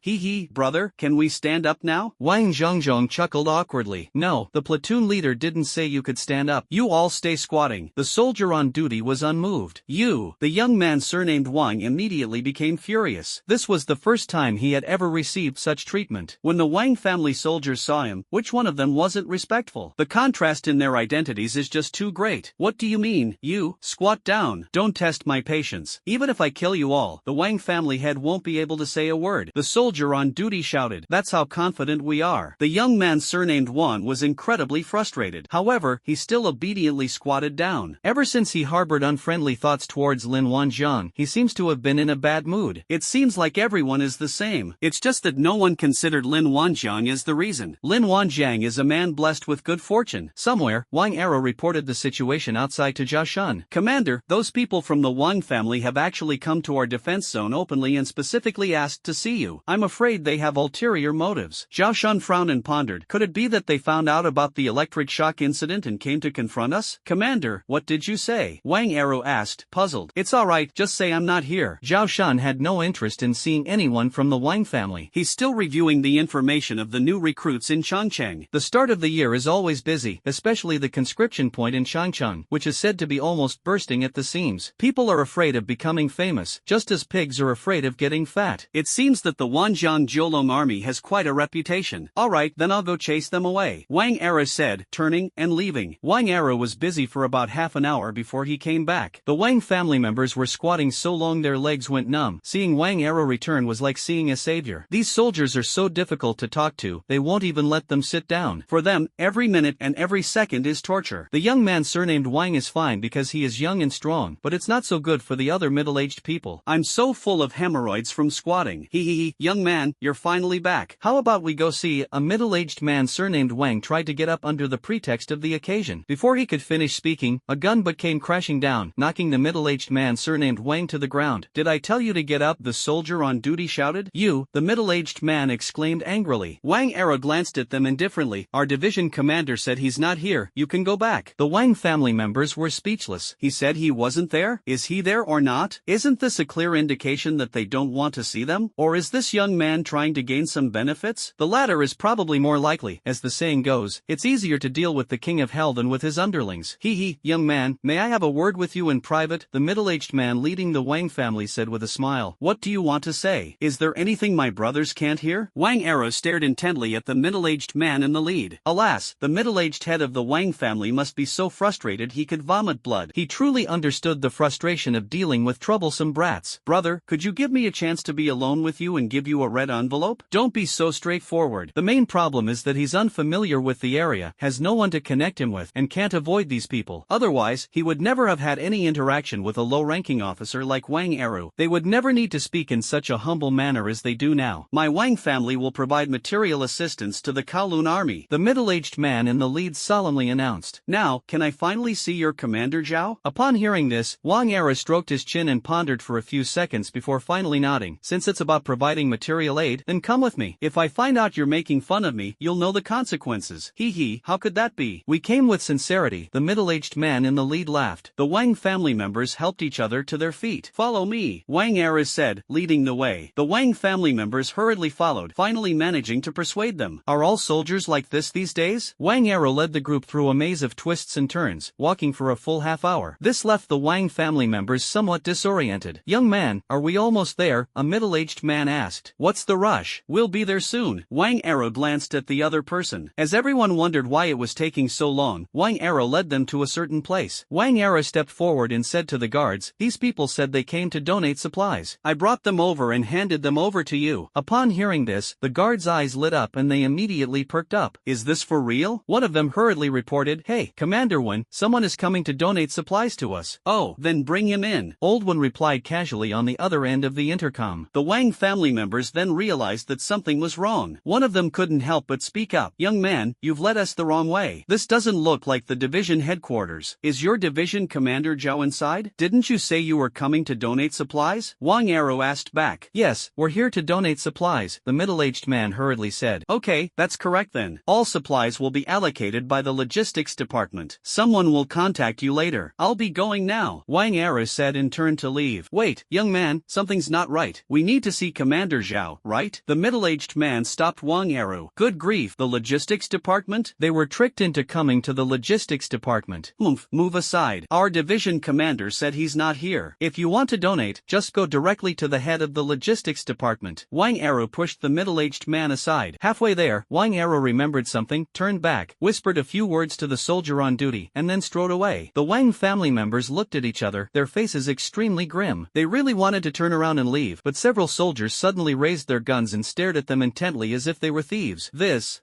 Brother, can we stand up now? Wang Zhongzhong chuckled awkwardly. No, the platoon leader didn't say you could stand up. You all stay squatting. The soldier on duty was unmoved. The young man surnamed Wang immediately became furious. This was the first time he had ever received such treatment. When the Wang family soldiers saw him, which one of them wasn't respectful? The contrast in their identities is just too great. What do you mean? You squat down. Don't test my patience. Even if I kill you all, the Wang family head won't be able to say a word. The soldier on duty shouted. That's how confident we are. The young man surnamed Wang was incredibly frustrated. However, he still obediently squatted down. Ever since he harbored unfriendly thoughts towards Lin Wanjiang, he seems to have been in a bad mood. It seems like everyone is the same. It's just that no one considered Lin Wanjiang as the reason. Lin Wanjiang is a man blessed with good fortune. Somewhere, Wang Arrow reported the situation outside to Zhao Shun. "Commander, those people from the Wang family have actually come to our defense zone openly and specifically asked to see you. I'm afraid they have ulterior motives." Zhao Shun frowned and pondered. Could it be that they found out about the electric shock incident and came to confront us? "Commander, what did you say?" Wang Arrow asked, puzzled. "It's alright, just say I'm not here." Zhao Shun had no interest in seeing anyone everyone from the Wang family. He's still reviewing the information of the new recruits in Changcheng. The start of the year is always busy, especially the conscription point in Changcheng, which is said to be almost bursting at the seams. People are afraid of becoming famous, just as pigs are afraid of getting fat. It seems that the Wanjiang Jiulong army has quite a reputation. Alright, then I'll go chase them away, Wang Era said, turning and leaving. Wang Era was busy for about half an hour before he came back. The Wang family members were squatting so long their legs went numb. Seeing Wang Era return was like seeing a savior. These soldiers are so difficult to talk to, they won't even let them sit down. For them, every minute and every second is torture. The young man surnamed Wang is fine because he is young and strong, but it's not so good for the other middle-aged people. I'm so full of hemorrhoids from squatting. Hee, young man, you're finally back. How about we go see? A middle-aged man surnamed Wang tried to get up under the pretext of the occasion. Before he could finish speaking, a gun-butt came crashing down, knocking the middle-aged man surnamed Wang to the ground. Did I tell you to get up? The soldier on duty shouted. You, the middle-aged man exclaimed angrily. Wang Era glanced at them indifferently. Our division commander said he's not here, you can go back. The Wang family members were speechless. He said he wasn't there? Is he there or not? Isn't this a clear indication that they don't want to see them? Or is this young man trying to gain some benefits? The latter is probably more likely. As the saying goes, it's easier to deal with the king of hell than with his underlings. Hee, young man, may I have a word with you in private? The middle-aged man leading the Wang family said with a smile. What do you want to say? Is there anything my brothers can't hear? Wang Era stared intently at the middle-aged man in the lead. Alas, the middle-aged head of the Wang family must be so frustrated he could vomit blood. He truly understood the frustration of dealing with troublesome brats. Brother, could you give me a chance to be alone with you and give you a red envelope? Don't be so straightforward. The main problem is that he's unfamiliar with the area, has no one to connect him with, and can't avoid these people. Otherwise, he would never have had any interaction with a low-ranking officer like Wang Eru. They would never need to speak in such a humble manner as they do now. My Wang family will provide material assistance to the Kowloon army, the middle-aged man in the lead solemnly announced. Now, can I finally see your commander, Zhao? Upon hearing this, Wang Era stroked his chin and pondered for a few seconds before finally nodding. Since it's about providing material aid, then come with me. If I find out you're making fun of me, you'll know the consequences. Hee, how could that be? We came with sincerity, the middle-aged man in the lead laughed. The Wang family members helped each other to their feet. Follow me, Wang Era said, leading the way. The Wang family members hurriedly followed, finally managing to persuade them. Are all soldiers like this these days? Wang Era led the group through a maze of twists and turns, walking for a full half hour. This left the Wang family members somewhat disoriented. Young man, are we almost there? A middle-aged man asked. What's the rush? We'll be there soon. Wang Era glanced at the other person. As everyone wondered why it was taking so long, Wang Era led them to a certain place. Wang Era stepped forward and said to the guards, these people said they came to donate supplies. I brought them over and handed them over to you. Upon hearing this, the guards' eyes lit up and they immediately perked up. Is this for real? One of them hurriedly reported, hey, Commander Wen, someone is coming to donate supplies to us. Oh, then bring him in. Old Wen replied casually on the other end of the intercom. The Wang family members then realized that something was wrong. One of them couldn't help but speak up. Young man, you've led us the wrong way. This doesn't look like the division headquarters. Is your division commander Zhao inside? Didn't you say you were coming to donate supplies? Wang Arrow asked back. Yes, we're here to donate supplies, the middle-aged man hurriedly said. Okay, that's correct then. All supplies will be allocated by the logistics department. Someone will contact you later. I'll be going now, Wang Arrow said and turned to leave. Wait, young man, something's not right. We need to see Commander Zhao, right? The middle-aged man stopped Wang Arrow. Good grief, the logistics department? They were tricked into coming to the logistics department. Move aside. Our division commander said he's not here. If you want to donate, just go directly to the head of the logistics department. Wang Arrow pushed the middle-aged man aside. Halfway there, Wang Arrow remembered something, turned back, whispered a few words to the soldier on duty, and then strode away. The Wang family members looked at each other, their faces extremely grim. They really wanted to turn around and leave, but several soldiers suddenly raised their guns and stared at them intently as if they were thieves.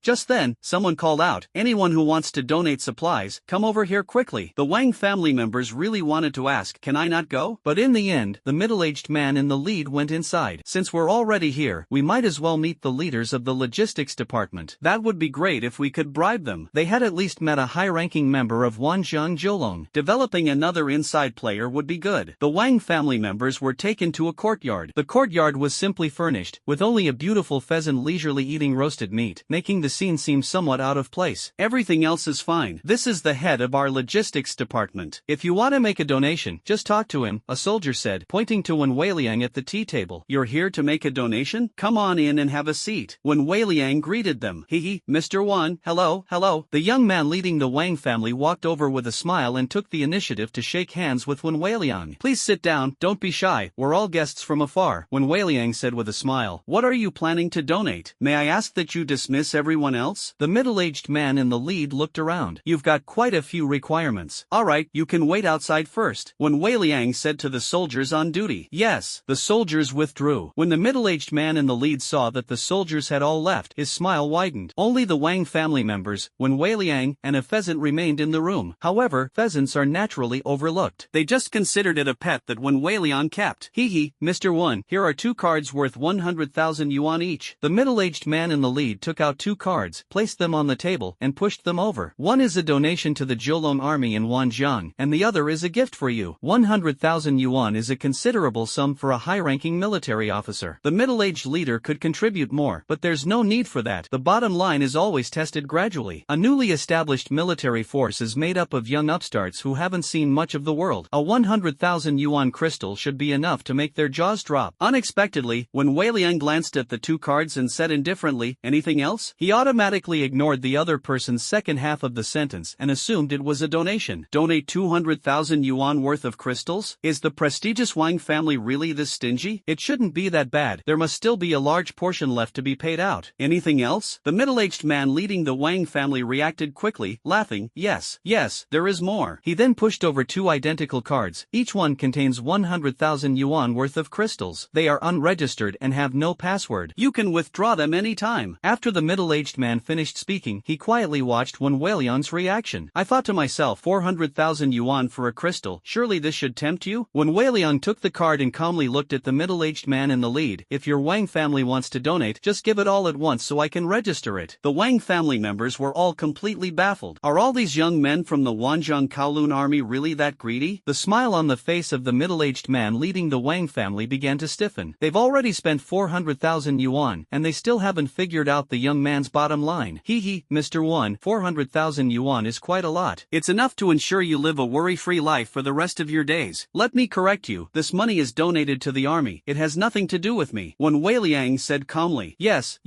Just then, someone called out, anyone who wants to donate supplies, come over here quickly. The Wang family members really wanted to ask, can I not go? But in the end, the middle-aged man in the lead went inside. Since we're already here, we might as well meet the leaders of the logistics department. That would be great if we could bribe them. They had at least met a high-ranking member of Wanjiang Jiulong. Developing another inside player would be good. The Wang family members were taken to a courtyard. The courtyard was simply furnished, with only a beautiful pheasant leisurely eating roasted meat, making the scene seem somewhat out of place. Everything else is fine. This is the head of our logistics department. If you want to make a donation, just talk to him, a soldier said, pointing to Wen Weiliang at the tea table. You're here, here to make a donation? Come on in and have a seat. When Wei Liang greeted them, Hehe, Mr. Wan, hello, hello. The young man leading the Wang family walked over with a smile and took the initiative to shake hands with Wen Weiliang. Please sit down, don't be shy, we're all guests from afar. Wen Weiliang said with a smile. What are you planning to donate? May I ask that you dismiss everyone else? The middle-aged man in the lead looked around. You've got quite a few requirements. Alright, you can wait outside first. Wen Weiliang said to the soldiers on duty. Yes. The soldiers withdrew. When the middle-aged man in the lead saw that the soldiers had all left, his smile widened. Only the Wang family members, Wen Weiliang, and a pheasant remained in the room. However, pheasants are naturally overlooked. They just considered it a pet that Wen Weiliang kept. Hehe, Mr. Wan, here are 2 cards worth 100,000 yuan each. The middle-aged man in the lead took out 2 cards, placed them on the table, and pushed them over. One is a donation to the Zhuolong army in Wanjiang, and the other is a gift for you. 100,000 yuan is a considerable sum for a high-ranking military officer. The middle-aged leader could contribute more, but there's no need for that. The bottom line is always tested gradually. A newly established military force is made up of young upstarts who haven't seen much of the world. A 100,000 yuan crystal should be enough to make their jaws drop. Unexpectedly, when Wei Liang glanced at the 2 cards and said indifferently, anything else? He automatically ignored the other person's second half of the sentence and assumed it was a donation. Donate 200,000 yuan worth of crystals? Is the prestigious Wang family really this stingy? It shouldn't be that bad. There must still be a large portion left to be paid out. Anything else? The middle-aged man leading the Wang family reacted quickly, laughing. Yes, there is more. He then pushed over 2 identical cards. Each one contains 100,000 yuan worth of crystals. They are unregistered and have no password. You can withdraw them anytime. After the middle-aged man finished speaking, he quietly watched Wen Weiliang's reaction. I thought to myself, 400,000 yuan for a crystal, surely this should tempt you? Wen Weiliang took the card and calmly looked at the middle-aged man in the lead. If your Wang family wants to donate, just give it all at once so I can register it. The Wang family members were all completely baffled. Are all these young men from the Wanjiang Kowloon army really that greedy? The smile on the face of the middle-aged man leading the Wang family began to stiffen. They've already spent 400,000 yuan, and they still haven't figured out the young man's bottom line. Hehe, Mr. Wan, 400,000 yuan is quite a lot. It's enough to ensure you live a worry-free life for the rest of your days. Let me correct you, this money is donated to the army. It has nothing to do with me. Wen Weiliang said calmly. Yes,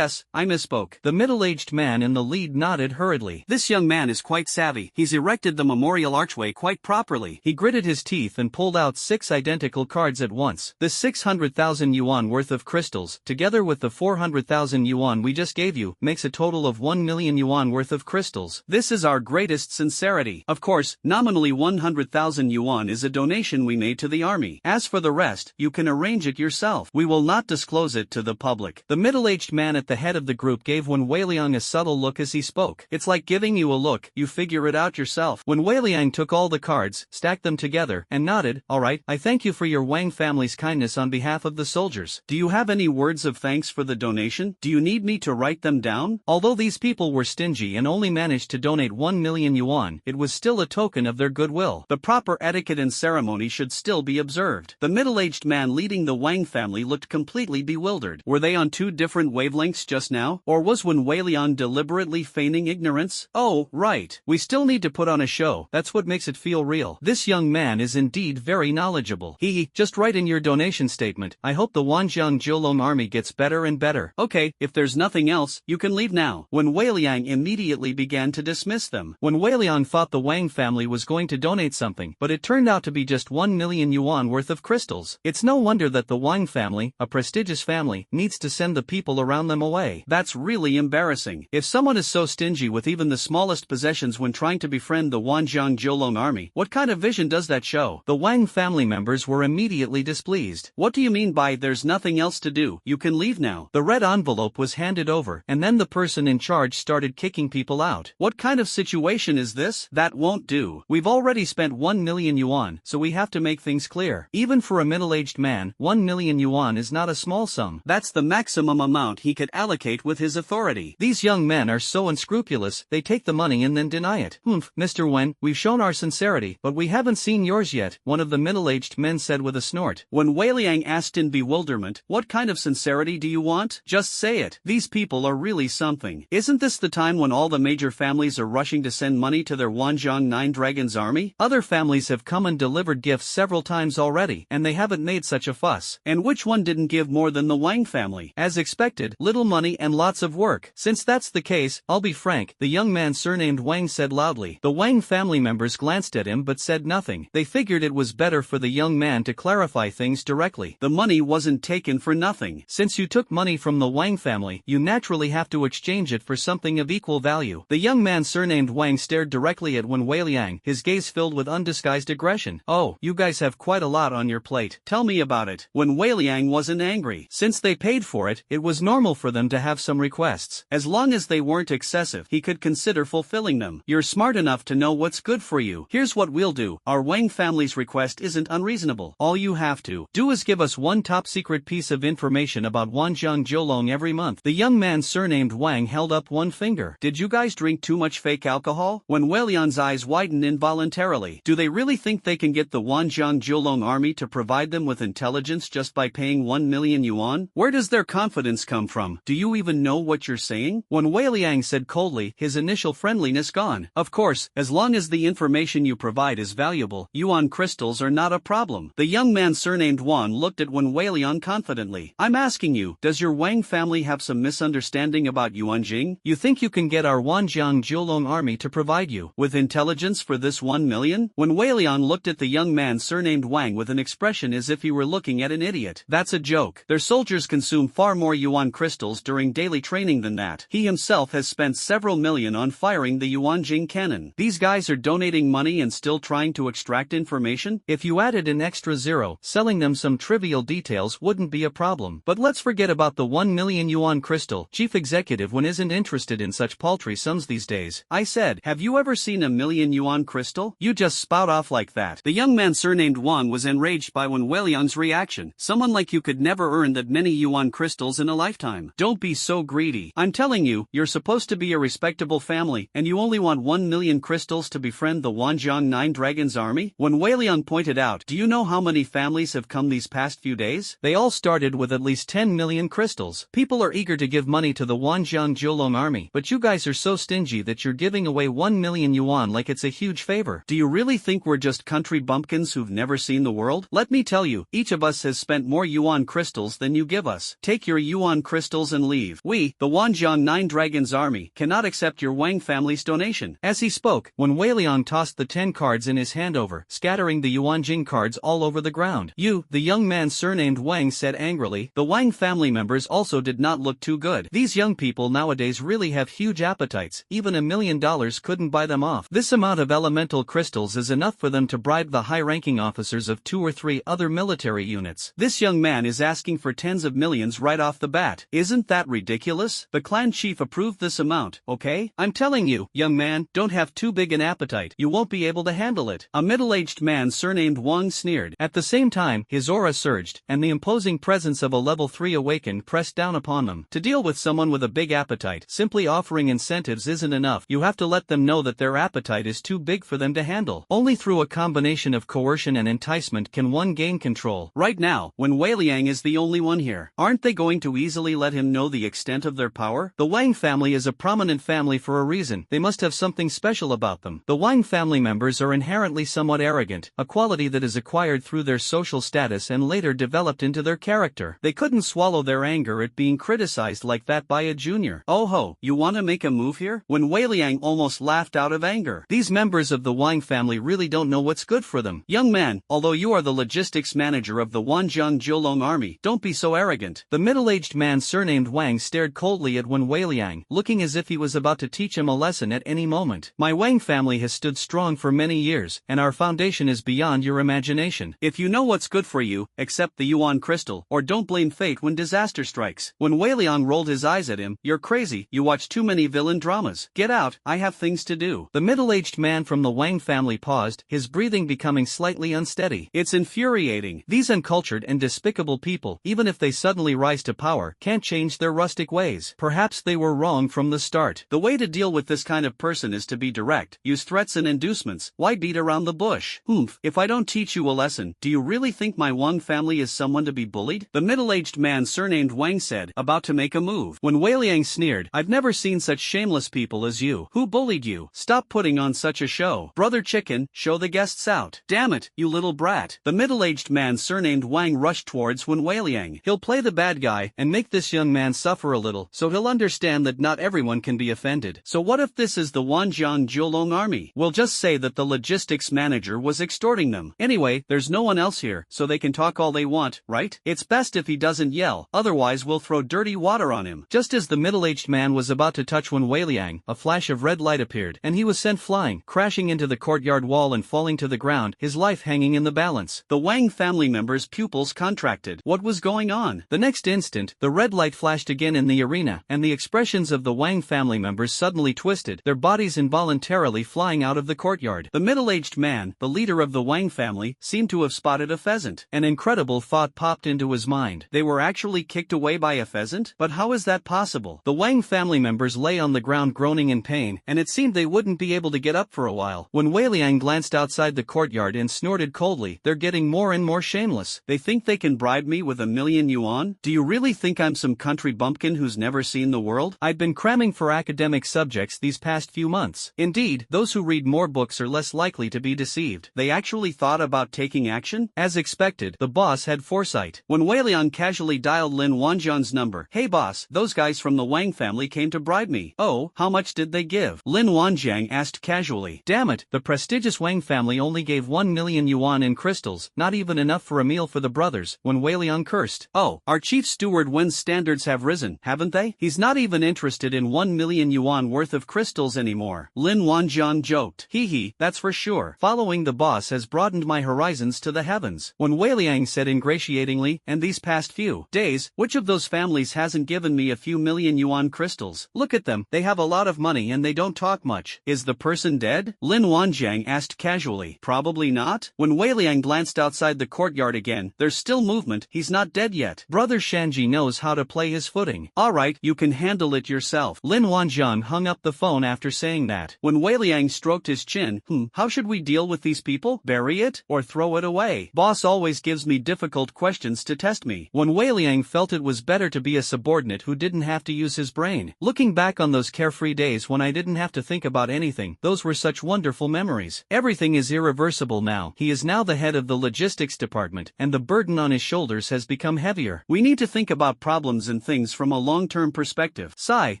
I misspoke. The middle-aged man in the lead nodded hurriedly. This young man is quite savvy. He's erected the memorial archway quite properly. He gritted his teeth and pulled out 6 identical cards at once. The 600,000 yuan worth of crystals, together with the 400,000 yuan we just gave you, makes a total of 1 million yuan worth of crystals. This is our greatest sincerity. Of course, nominally 100,000 yuan is a donation we made to the army. As for the rest, you can arrange it yourself. We will not disclose it to the public. The middle-aged man at the head of the group gave Wen Weiliang a subtle look as he spoke. It's like giving you a look, you figure it out yourself. Wen Weiliang took all the cards, stacked them together, and nodded. Alright, I thank you for your Wang family's kindness on behalf of the soldiers. Do you have any words of thanks for the donation? Do you need me to write them down? Although these people were stingy and only managed to donate 1 million yuan, it was still a token of their goodwill. The proper etiquette and ceremony should still be observed. The middle-aged man leading the Wang family looked completely bewildered. Were they on 2 different wavelengths just now? Or was Wen Weiliang deliberately feigning ignorance? Oh, right. We still need to put on a show. That's what makes it feel real. This young man is indeed very knowledgeable. Just write in your donation statement. I hope the Wanjiang Zhuolong army gets better and better. Okay, if there's nothing else, you can leave now. Wen Weiliang immediately began to dismiss them. Wen Weiliang thought the Wang family was going to donate something, but it turned out to be just 1 million yuan worth of crystals. It's no wonder that the Wang family, a prestigious family, needs to send the people around them away. That's really embarrassing. If someone is so stingy with even the smallest possessions when trying to befriend the Wanjiang Zhuolong army, what kind of vision does that show? The Wang family members were immediately displeased. What do you mean by there's nothing else to do? You can leave now. The red envelope was handed over, and then the person in charge started kicking people out. What kind of situation is this? That won't do. We've already spent 1 million yuan, so we have to make things clear. Even for a middle-aged man, 1 million yuan is not a small sum. That's the maximum amount he could allocate with his authority. These young men are so unscrupulous, they take the money and then deny it. Mr. Wen, we've shown our sincerity, but we haven't seen yours yet, one of the middle-aged men said with a snort. When Weiliang asked in bewilderment, what kind of sincerity do you want? Just say it. These people are really something. Isn't this the time when all the major families are rushing to send money to their Wanjiang Nine Dragons army? Other families have come and delivered gifts several times already, and they haven't made such a fuss. And which one Yuan didn't give more than the Wang family. As expected, little money and lots of work. Since that's the case, I'll be frank, the young man surnamed Wang said loudly. The Wang family members glanced at him but said nothing. They figured it was better for the young man to clarify things directly. The money wasn't taken for nothing. Since you took money from the Wang family, you naturally have to exchange it for something of equal value. The young man surnamed Wang stared directly at Wen Weiliang, his gaze filled with undisguised aggression. Oh, you guys have quite a lot on your plate. Tell me about it. Wen Weiliang wasn't angry. Since they paid for it, it was normal for them to have some requests. As long as they weren't excessive, he could consider fulfilling them. You're smart enough to know what's good for you. Here's what we'll do. Our Wang family's request isn't unreasonable. All you have to do is give us one top-secret piece of information about Wanjiang Jiulong every month. The young man surnamed Wang held up one finger. Did you guys drink too much fake alcohol? Wen Weiliang's eyes widened involuntarily. Do they really think they can get the Wanjiang Jiulong army to provide them with intelligence just by paying 1 million yuan? Where does their confidence come from? Do you even know what you're saying? Wen Weiliang said coldly, his initial friendliness gone. Of course, as long as the information you provide is valuable, yuan crystals are not a problem. The young man surnamed Wan looked at Wen Weiliang confidently. I'm asking you, does your Wang family have some misunderstanding about Yuan Jing? You think you can get our Wanjiang Jiulong army to provide you with intelligence for this 1 million? Wen Weiliang looked at the young man surnamed Wang with an expression as if he were looking at an idiot. That's a joke. Their soldiers consume far more yuan crystals during daily training than that. He himself has spent several million on firing the Yuan Jing cannon. These guys are donating money and still trying to extract information? If you added an extra zero, selling them some trivial details wouldn't be a problem. But let's forget about the 1 million yuan crystal. Chief executive Wen isn't interested in such paltry sums these days. I said, have you ever seen a million yuan crystal? You just spout off like that. The young man surnamed Wang was enraged by Wen Weiliang's reaction. Someone like you could never earn that many yuan crystals in a lifetime. Don't be so greedy. I'm telling you, you're supposed to be a respectable family, and you only want 1 million crystals to befriend the Wanjiang 9 Dragons army? Wen Weiliang pointed out, do you know how many families have come these past few days? They all started with at least 10 million crystals. People are eager to give money to the Wanjiang Jiulong army, but you guys are so stingy that you're giving away 1 million yuan like it's a huge favor. Do you really think we're just country bumpkins who've never seen the world? Let me tell you, each of us has spent more yuan crystals than you give us. Take your yuan crystals and leave. We, the Wanjiang 9 Dragons army, cannot accept your Wang family's donation. As he spoke, Wen Weiliang tossed the 10 cards in his hand over, scattering the Yuan Jing cards all over the ground. You, the young man surnamed Wang said angrily. The Wang family members also did not look too good. These young people nowadays really have huge appetites. Even $1 million couldn't buy them off. This amount of elemental crystals is enough for them to bribe the high-ranking officers of 2 or 3 other military units. This young man is asking for tens of millions right off the bat. Isn't that ridiculous? The clan chief approved this amount, okay? I'm telling you, young man, don't have too big an appetite. You won't be able to handle it. A middle-aged man surnamed Wang sneered. At the same time, his aura surged, and the imposing presence of a level 3 awakened pressed down upon them. To deal with someone with a big appetite, simply offering incentives isn't enough. You have to let them know that their appetite is too big for them to handle. Only through a combination of coercion and enticement can one gain control. Right now, Wen Weiliang is the only one here. Aren't they going to easily let him know the extent of their power? The Wang family is a prominent family for a reason. They must have something special about them. The Wang family members are inherently somewhat arrogant, a quality that is acquired through their social status and later developed into their character. They couldn't swallow their anger at being criticized like that by a junior. Oh ho, you want to make a move here? Wen Weiliang almost laughed out of anger. These members of the Wang family really don't know what's good for them. Young man, although you are the logistics manager of the Wanjiang Jiulong army, don't be so arrogant. The middle-aged man surnamed Wang stared coldly at Wen Weiliang, looking as if he was about to teach him a lesson at any moment. My Wang family has stood strong for many years, and our foundation is beyond your imagination. If you know what's good for you, accept the Yuan crystal, or don't blame fate when disaster strikes. Wen Weiliang rolled his eyes at him. You're crazy, you watch too many villain dramas. Get out, I have things to do. The middle-aged man from the Wang family paused, his breathing becoming slightly unsteady. It's infuriating. These uncultured and despicable people, even if they suddenly rise to power, can't change their rustic ways. Perhaps they were wrong from the start. The way to deal with this kind of person is to be direct. Use threats and inducements. Why beat around the bush? If I don't teach you a lesson, do you really think my Wang family is someone to be bullied? The middle-aged man surnamed Wang said, about to make a move. Wen Weiliang sneered, I've never seen such shameless people as you. Who bullied you? Stop putting on such a show. Brother Chicken, show the guests out. Damn it, you little brat. The middle-aged man surnamed Wang rushed towards towards Wen Weiliang. He'll play the bad guy and make this young man suffer a little, so he'll understand that not everyone can be offended. So what if this is the Wanjiang Jiulong army? We'll just say that the logistics manager was extorting them. Anyway, there's no one else here, so they can talk all they want, right? It's best if he doesn't yell, otherwise we'll throw dirty water on him. Just as the middle-aged man was about to touch Wen Weiliang, a flash of red light appeared, and he was sent flying, crashing into the courtyard wall and falling to the ground, his life hanging in the balance. The Wang family members' pupils contracted. What was going on? The next instant, the red light flashed again in the arena, and the expressions of the Wang family members suddenly twisted, their bodies involuntarily flying out of the courtyard. The middle-aged man, the leader of the Wang family, seemed to have spotted a pheasant. An incredible thought popped into his mind. They were actually kicked away by a pheasant? But how is that possible? The Wang family members lay on the ground groaning in pain, and it seemed they wouldn't be able to get up for a while. When Weiliang glanced outside the courtyard and snorted coldly, "They're getting more and more shameless. They think they can bribe me with 1,000,000 yuan? Do you really think I'm some country bumpkin who's never seen the world? I've been cramming for academic subjects these past few months." Indeed, those who read more books are less likely to be deceived. They actually thought about taking action? As expected, the boss had foresight. When Weiliang casually dialed Lin Wanjian's number, "Hey boss, those guys from the Wang family came to bribe me." "Oh, how much did they give?" Lin Wanjiang asked casually. "Damn it, the prestigious Wang family only gave 1,000,000 yuan in crystals, not even enough for a meal for the brothers," when Weiliang cursed. "Oh, our chief steward Wen's standards have risen, haven't they? He's not even interested in 1,000,000 yuan worth of crystals anymore." Lin Wanjian joked. "Hee, that's for sure. Following the boss has broadened my horizons to the heavens." When Weiliang said ingratiatingly, "And these past few days, which of those families hasn't given me a few million yuan crystals? Look at them, they have a lot of money and they don't talk much. Is the person dead?" Lin Wanjiang asked casually. "Probably not." When Weiliang glanced outside the courtyard again, "There's still movement, he's not dead yet. Brother Shanji knows how to play his footing. Alright, you can handle it yourself." Lin Wanjian hung up the phone after saying that. When Weiliang stroked his chin, "How should we deal with these people? Bury it? Or throw it away? Boss always gives me difficult questions to test me." When Weiliang felt it was better to be a subordinate who didn't have to use his brain. Looking back on those carefree days when I didn't have to think about anything, those were such wonderful memories. Everything is irreversible now. He is now the head of the logistics department, and the burden on his shoulders has become heavier. We need to think about problems and things from a long-term perspective. Sigh,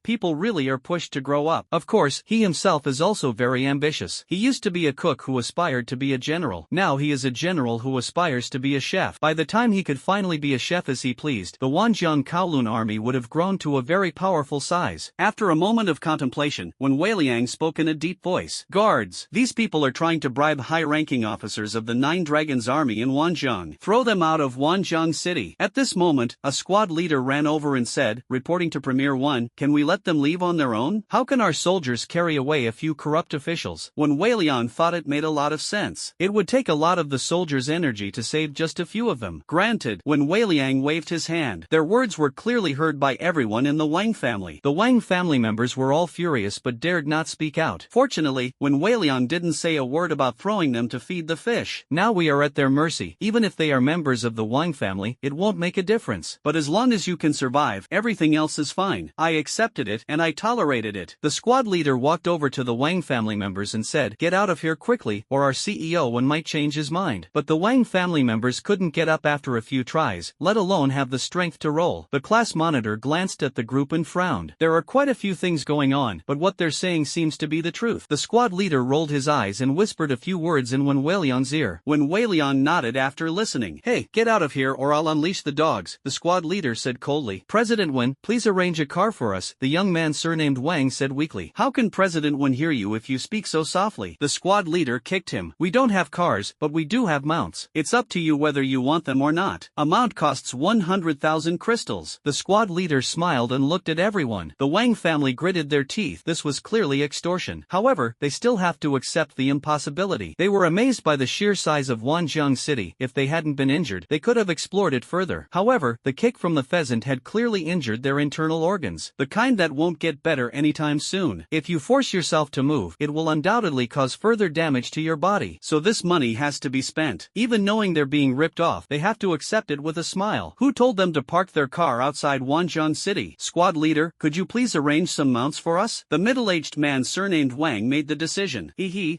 people really are pushed to grow up. Of course, he himself is also very ambitious. He used to be a cook who aspired to be a general. Now he is a general who aspires to be a chef. By the time he could finally be a chef as he pleased, the Wanjiang Kowloon army would have grown to a very powerful size. After a moment of contemplation, when Weiliang spoke in a deep voice, "Guards, these people are trying to bribe high-ranking officers of the Nine Dragons army in Wanjiang. Throw them out of Wanjiang city." At this moment, a squad leader ran over and said, reporting to Premier 1, "Can we let them leave on their own? How can our soldiers carry away a few corrupt officials?" When Weiliang thought it made a lot of sense. It would take a lot of the soldiers' energy to save just a few of them. Granted. When Weiliang waved his hand, their words were clearly heard by everyone in the Wang family. The Wang family members were all furious but dared not speak out. Fortunately, when Weiliang didn't say a word about throwing them to feed the fish. Now we are at their mercy. Even if they are members of the Wang family, it won't make a difference. But as long as you can survive, everything else is fine. I accepted it and I tolerated it. The squad leader walked over to the Wang family members and said, "Get out of here quickly, or our CEO might change his mind." But the Wang family members couldn't get up after a few tries, let alone have the strength to roll. The class monitor glanced at the group and frowned. There are quite a few things going on, but what they're saying seems to be the truth. The squad leader rolled his eyes and whispered a few words in Wen Weiliang's ear. When Weiliang nodded after listening. "Hey, get out of here or I'll unleash the dogs," the squad leader said coldly. "President Wen, please arrange a car for us," the young man surnamed Wang said weakly. "How can President Wen hear you if you speak so softly?" The squad leader kicked him. "We don't have cars, but we do have mounts. It's up to you whether you want them or not. A mount costs 100,000 crystals." The squad leader smiled and looked at everyone. The Wang family gritted their teeth. This was clearly extortion. However, they still have to accept the impossibility. They were amazed by the sheer size of Wanjiang city. If they hadn't been injured, they could have explored it further. However, the kick from the pheasant had clearly injured their internal organs. The kind that won't get better anytime soon. If you force yourself to move, it will undoubtedly cause further damage to your body. So this money has to be spent. Even knowing they're being ripped off, they have to accept it with a smile. Who told them to park their car outside Wanjiang city? Squad leader, could you please arrange some mounts for us? The middle-aged man surnamed Wang made the decision.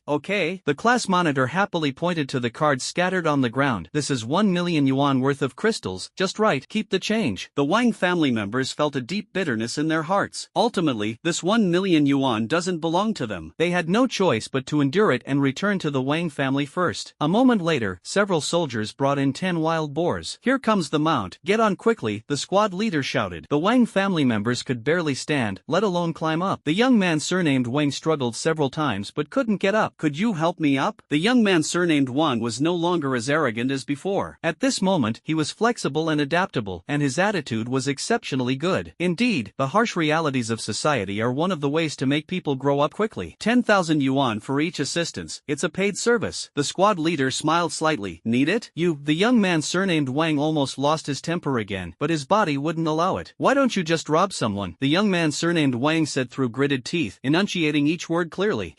Okay. The class monitor happily pointed to the cards scattered on the ground. "This is 1,000,000 yuan worth of crystals, just right, keep the change. The Wang family members felt a deep bitterness in their hearts. Ultimately, this 1 million yuan doesn't belong to them. They had no choice but to endure it and return to the Wang family first. A moment later, several soldiers brought in 10 wild boars. Here comes the mount, get on quickly, the squad leader shouted. The Wang family members could barely stand, let alone climb up. The young man surnamed Wang struggled several times but couldn't get up. Could you help me up? The young man surnamed Wang was no longer as arrogant as before. At this moment, he was flexible and adaptable, and his attitude was exceptionally good. Indeed, the harsh realities of society are one of the ways to make people grow up quickly. 10,000 yuan for each assistance, it's a paid service. The squad leader smiled slightly. Need it? The young man surnamed Wang almost lost his temper again, but his body wouldn't allow it. Why don't you just rob someone? The young man surnamed Wang said through gritted teeth, enunciating each word clearly.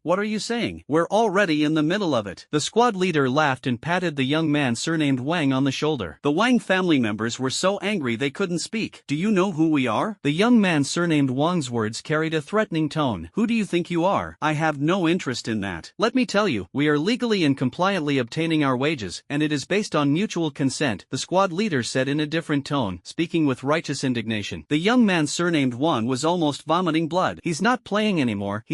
What are you saying? We're already in the middle of it. The squad leader laughed and patted the young man surnamed Wang on the shoulder. The Wang family members were so angry they couldn't speak. Do you know who we are? The young man surnamed Wang's words carried a threatening tone. Who do you think you are? I have no interest in that. Let me tell you, we are legally and compliantly obtaining our wages, and it is based on mutual consent, the squad leader said in a different tone, speaking with righteous indignation. The young man surnamed Wang was almost vomiting blood. He's not playing anymore.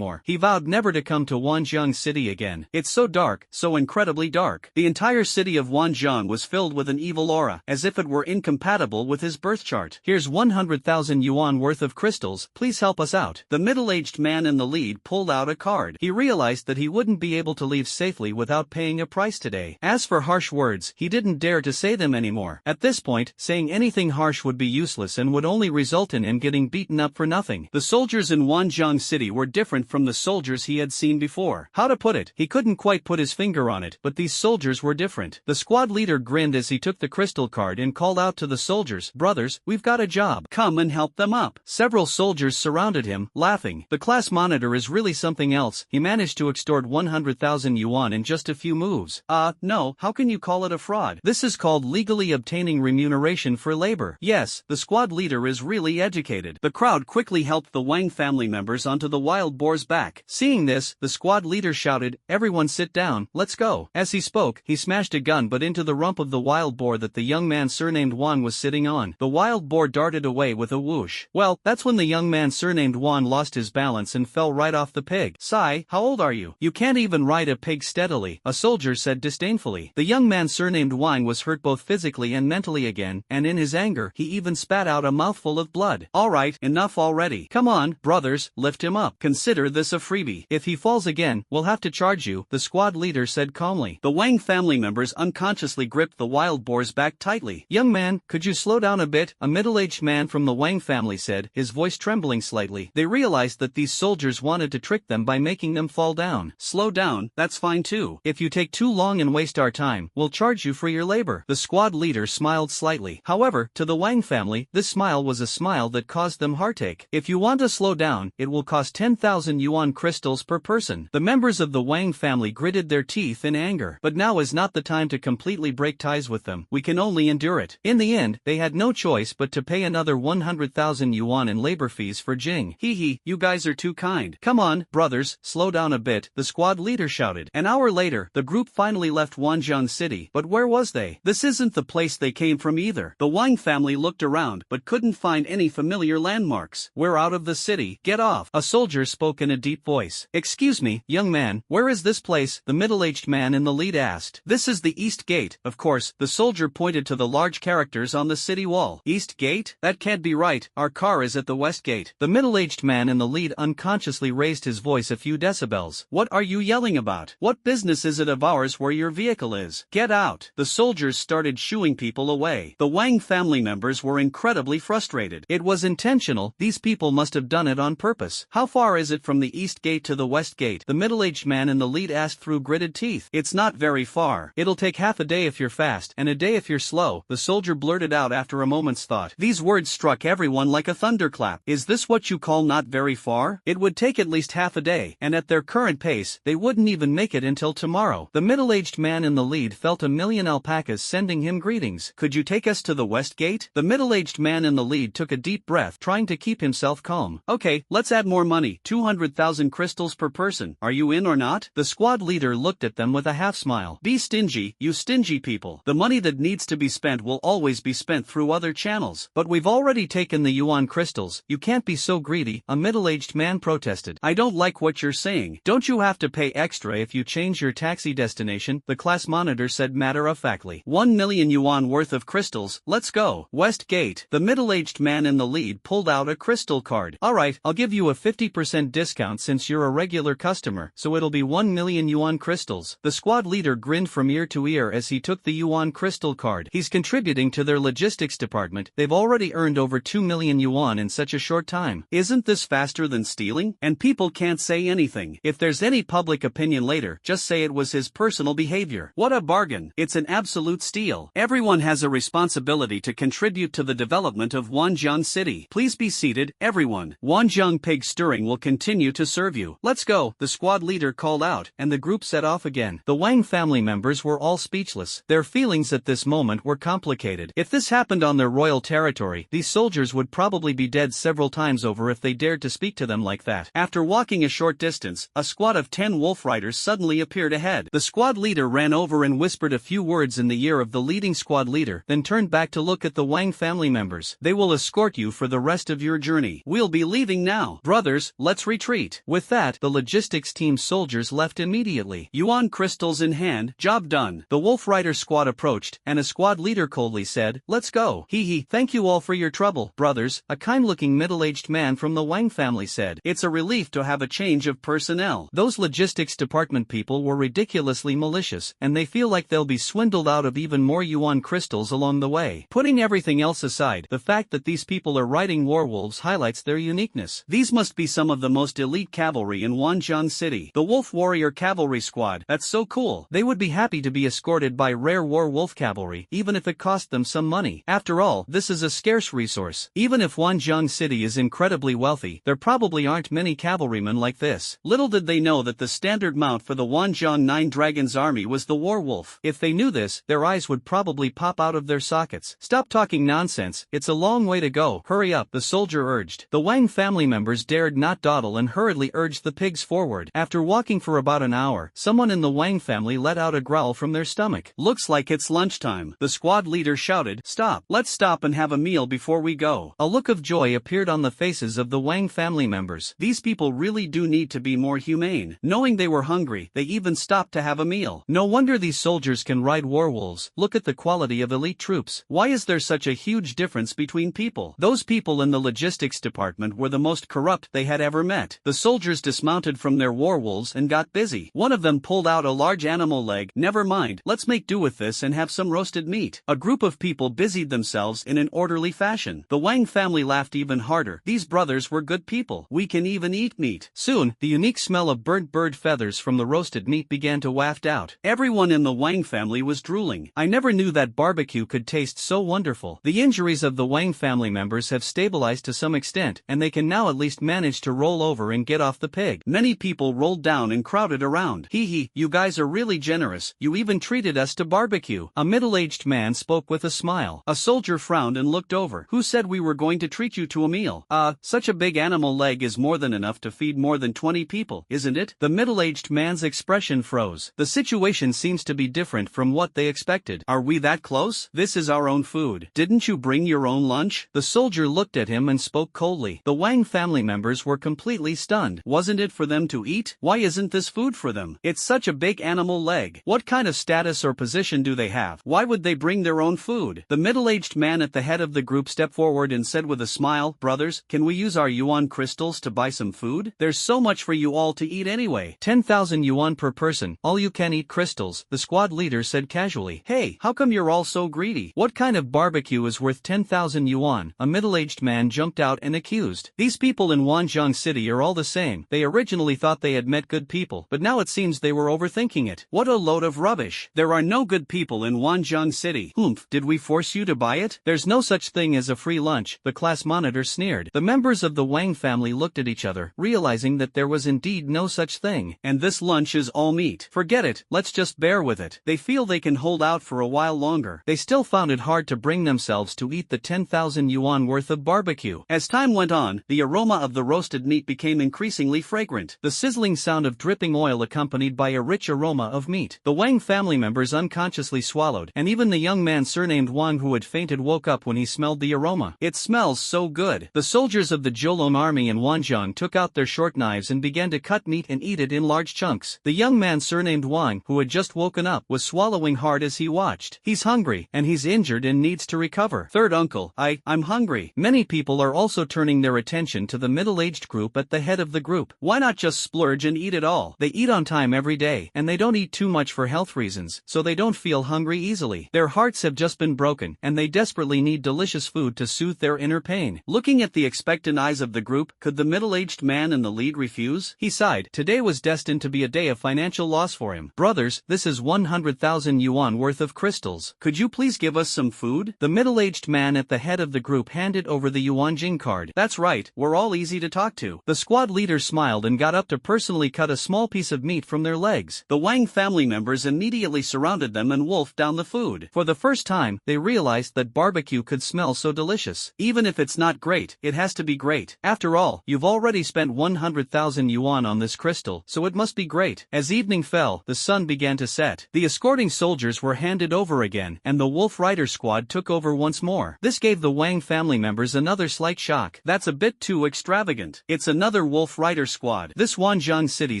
He vowed never to come to Wanjiang City again. It's so dark, so incredibly dark. The entire city of Wanjiang was filled with an evil aura, as if it were incompatible with his birth chart. Here's 100,000 yuan worth of crystals, please help us out. The middle-aged man in the lead pulled out a card. He realized that he wouldn't be able to leave safely without paying a price today. As for harsh words, he didn't dare to say them anymore. At this point, saying anything harsh would be useless and would only result in him getting beaten up for nothing. The soldiers in Wanjiang City were different from the soldiers he had seen before. How to put it? He couldn't quite put his finger on it, but these soldiers were different. The squad leader grinned as he took the crystal card and called out to the soldiers, brothers, we've got a job. Come and help them up. Several soldiers surrounded him, laughing. The class monitor is really something else. He managed to extort 100,000 yuan in just a few moves. No, how can you call it a fraud? This is called legally obtaining remuneration for labor. Yes, the squad leader is really educated. The crowd quickly helped the Wang family members onto the wild boar's back. Seeing this, the squad leader shouted, everyone sit down, let's go. As he spoke, he smashed a gun but into the rump of the wild boar that the young man surnamed Wang was sitting on. The wild boar darted away with a whoosh. Well, that's when the young man surnamed Wang lost his balance and fell right off the pig. Sai, how old are you? You can't even ride a pig steadily, a soldier said disdainfully. The young man surnamed Wang was hurt both physically and mentally again, and in his anger, he even spat out a mouthful of blood. Alright, enough already. Come on, brothers, lift him up. Consider this a freebie. If he falls again, we'll have to charge you, the squad leader said calmly. The Wang family members unconsciously gripped the wild boar's back tightly. Young man, could you slow down a bit? A middle-aged man from the Wang family said, his voice trembling slightly. They realized that these soldiers wanted to trick them by making them fall down. Slow down, that's fine too. If you take too long and waste our time, we'll charge you for your labor. The squad leader smiled slightly. However, to the Wang family, this smile was a smile that caused them heartache. If you want to slow down, it will cost 10,000 yuan crystals per person. The members of the Wang family gritted their teeth in anger. But now is not the time to completely break ties with them. We can only endure it. In the end, they had no choice but to pay another 100,000 yuan in labor fees for Jing. You guys are too kind. Come on, brothers, slow down a bit, the squad leader shouted. An hour later, the group finally left Wanjiang City. But where was they? This isn't the place they came from either. The Wang family looked around but couldn't find any familiar landmarks. We're out of the city, get off. A soldier spoke in a deep voice. Excuse me, young man, where is this place? The middle-aged man in the lead asked. This is the East Gate, of course, the soldier pointed to the large characters on the city wall. East Gate? That can't be right, our car is at the West Gate. The middle-aged man in the lead unconsciously raised his voice a few decibels. What are you yelling about? What business is it of ours where your vehicle is? Get out. The soldiers started shooing people away. The Wang family members were incredibly frustrated. It was intentional, these people must have done it on purpose. How far is it from the East Gate to the West Gate? The middle-aged man in the lead asked through gritted teeth. It's not very far. It'll take half a day if you're fast, and a day if you're slow, the soldier blurted out after a moment's thought. These words struck everyone like a thunderclap. Is this what you call not very far? It would take at least half a day, and at their current pace, they wouldn't even make it until tomorrow. The middle-aged man in the lead felt a million alpacas sending him greetings. Could you take us to the West Gate? The middle-aged man in the lead took a deep breath, trying to keep himself calm. Okay, let's add more money, 200,000 crystals per person. Are you in or not? The squad leader looked at them with a half smile. Be stingy, you stingy stingy people. The money that needs to be spent will always be spent through other channels. But we've already taken the yuan crystals, you can't be so greedy, a middle-aged man protested. I don't like what you're saying. Don't you have to pay extra if you change your taxi destination? The class monitor said matter-of-factly. 1 million yuan worth of crystals, let's go. West Gate. The middle-aged man in the lead pulled out a crystal card. Alright, I'll give you a 50% discount since you're a regular customer, so it'll be 1 million yuan crystals. The squad leader grinned from ear to ear as he took the yuan crystal card. He's contributing to their logistics department. They've already earned over 2 million yuan in such a short time. Isn't this faster than stealing? And people can't say anything. If there's any public opinion later, just say it was his personal behavior. What a bargain. It's an absolute steal. Everyone has a responsibility to contribute to the development of Wanjiang City. Please be seated, everyone. Wanjiang Pig Stirring will continue to serve you. Let's go, the squad leader called out, and the group set off again. The Wang family members were all speechless. Their feelings at this moment were complicated. If this happened on their royal territory, these soldiers would probably be dead several times over if they dared to speak to them like that. After walking a short distance, a squad of 10 wolf riders suddenly appeared ahead. The squad leader ran over and whispered a few words in the ear of the leading squad leader, then turned back to look at the Wang family members. They will escort you for the rest of your journey. We'll be leaving now. Brothers, let's retreat. With that, the logistics team's soldiers left immediately. Yuan crystals in hand, job done. The wolf rider squad approached, and a squad leader coldly said, let's go. Hee, thank you all for your trouble. Brothers, a kind-looking middle-aged man from the Wang family said. It's a relief to have a change of personnel. Those logistics department people were ridiculously malicious, and they feel like they'll be swindled out of even more yuan crystals along the way. Putting everything else aside, the fact that these people are riding werewolves highlights their uniqueness. These must be some of the most elite cavalry in Wanjiang City. The Wolf Warrior Cavalry Squad. That's so cool. They would be happy to be escorted by rare werewolf cavalry, even if it cost them some money. After all, this is a scarce resource. Even if Wanjiang City is incredibly wealthy, there probably aren't many cavalrymen like this. Little did they know that the standard mount for the Wanjiang 9 Dragons army was the werewolf. If they knew this, their eyes would probably pop out of their sockets. Stop talking nonsense, it's a long way to go. Hurry up, the soldier urged. The Wang family members dared not dawdle and hurriedly urged the pigs forward. After walking for about an hour, someone in the Wang family let out a growl from their stomach. Looks like it's lunchtime. The squad leader shouted, stop. Let's stop and have a meal before we go. A look of joy appeared on the faces of the Wang family members. These people really do need to be more humane. Knowing they were hungry, they even stopped to have a meal. No wonder these soldiers can ride werewolves. Look at the quality of elite troops. Why is there such a huge difference between people? Those people in the logistics department were the most corrupt they had ever met. The soldiers dismounted from their werewolves and got busy. One of them pulled out a large animal leg. Never mind, let's make do with this and have some roasted meat. A group of people busied themselves in an orderly fashion. The Wang family laughed even harder. These brothers were good people. We can even eat meat. Soon, the unique smell of burnt bird feathers from the roasted meat began to waft out. Everyone in the Wang family was drooling. I never knew that barbecue could taste so wonderful. The injuries of the Wang family members have stabilized to some extent, and they can now at least manage to roll over and get off the pig. Many people rolled down and crowded around. Hee, you guys are really generous. You even treated us to barbecue. A middle-aged man spoke with a smile. A soldier frowned and looked over. Who said we were going to treat you to a meal? Such a big animal leg is more than enough to feed more than 20 people, isn't it? The middle-aged man's expression froze. The situation seems to be different from what they expected. Are we that close? This is our own food. Didn't you bring your own lunch? The soldier looked at him and spoke coldly. The Wang family members were completely stunned. Wasn't it for them to eat? Why isn't this food for them? It's such a big animal leg. What kind of status or position do they have? Why would they bring their own food? The middle-aged man at the head of the group stepped forward and said with a smile, brothers, can we use our yuan crystals to buy some food? There's so much for you all to eat anyway. 10,000 yuan per person, all you can eat crystals, the squad leader said casually. Hey, how come you're all so greedy? What kind of barbecue is worth 10,000 yuan? A middle-aged man jumped out and accused. These people in Wanjiang City are all the same. They originally thought they had met good people, but now it seems they were overthinking it. What a load of rubbish. There are no good people in Wanjiang City. Humph, did we force you to buy it? There's no such thing as a free lunch, the class monitor sneered. The members of the Wang family looked at each other, realizing that there was indeed no such thing. And this lunch is all meat. Forget it, let's just bear with it. They feel they can hold out for a while longer. They still found it hard to bring themselves to eat the 10,000 yuan worth of barbecue. As time went on, the aroma of the roasted meat became increasingly fragrant. The sizzling sound of dripping oil accompanied by a rich aroma of meat. The Wang family members members unconsciously swallowed, and even the young man surnamed Wang who had fainted woke up when he smelled the aroma. It smells so good. The soldiers of the Jolon army in Wanjiang took out their short knives and began to cut meat and eat it in large chunks. The young man surnamed Wang, who had just woken up, was swallowing hard as he watched. He's hungry, and he's injured and needs to recover. Third uncle, I'm hungry. Many people are also turning their attention to the middle-aged group at the head of the group. Why not just splurge and eat it all? They eat on time every day, and they don't eat too much for health reasons, so they don't feel hungry easily. Their hearts have just been broken, and they desperately need delicious food to soothe their inner pain. Looking at the expectant eyes of the group, could the middle-aged man in the lead refuse? He sighed. Today was destined to be a day of financial loss for him. Brothers, this is 100,000 yuan worth of crystals. Could you please give us some food? The middle-aged man at the head of the group handed over the Yuanjing card. That's right, we're all easy to talk to. The squad leader smiled and got up to personally cut a small piece of meat from their legs. The Wang family members immediately surrounded them and wolfed down the food. For the first time, they realized that barbecue could smell so delicious. Even if it's not great, it has to be great. After all, you've already spent 100,000 yuan on this crystal, so it must be great. As evening fell, the sun began to set. The escorting soldiers were handed over again, and the Wolf Rider squad took over once more. This gave the Wang family members another slight shock. That's a bit too extravagant. It's another Wolf Rider squad. This Wanjiang city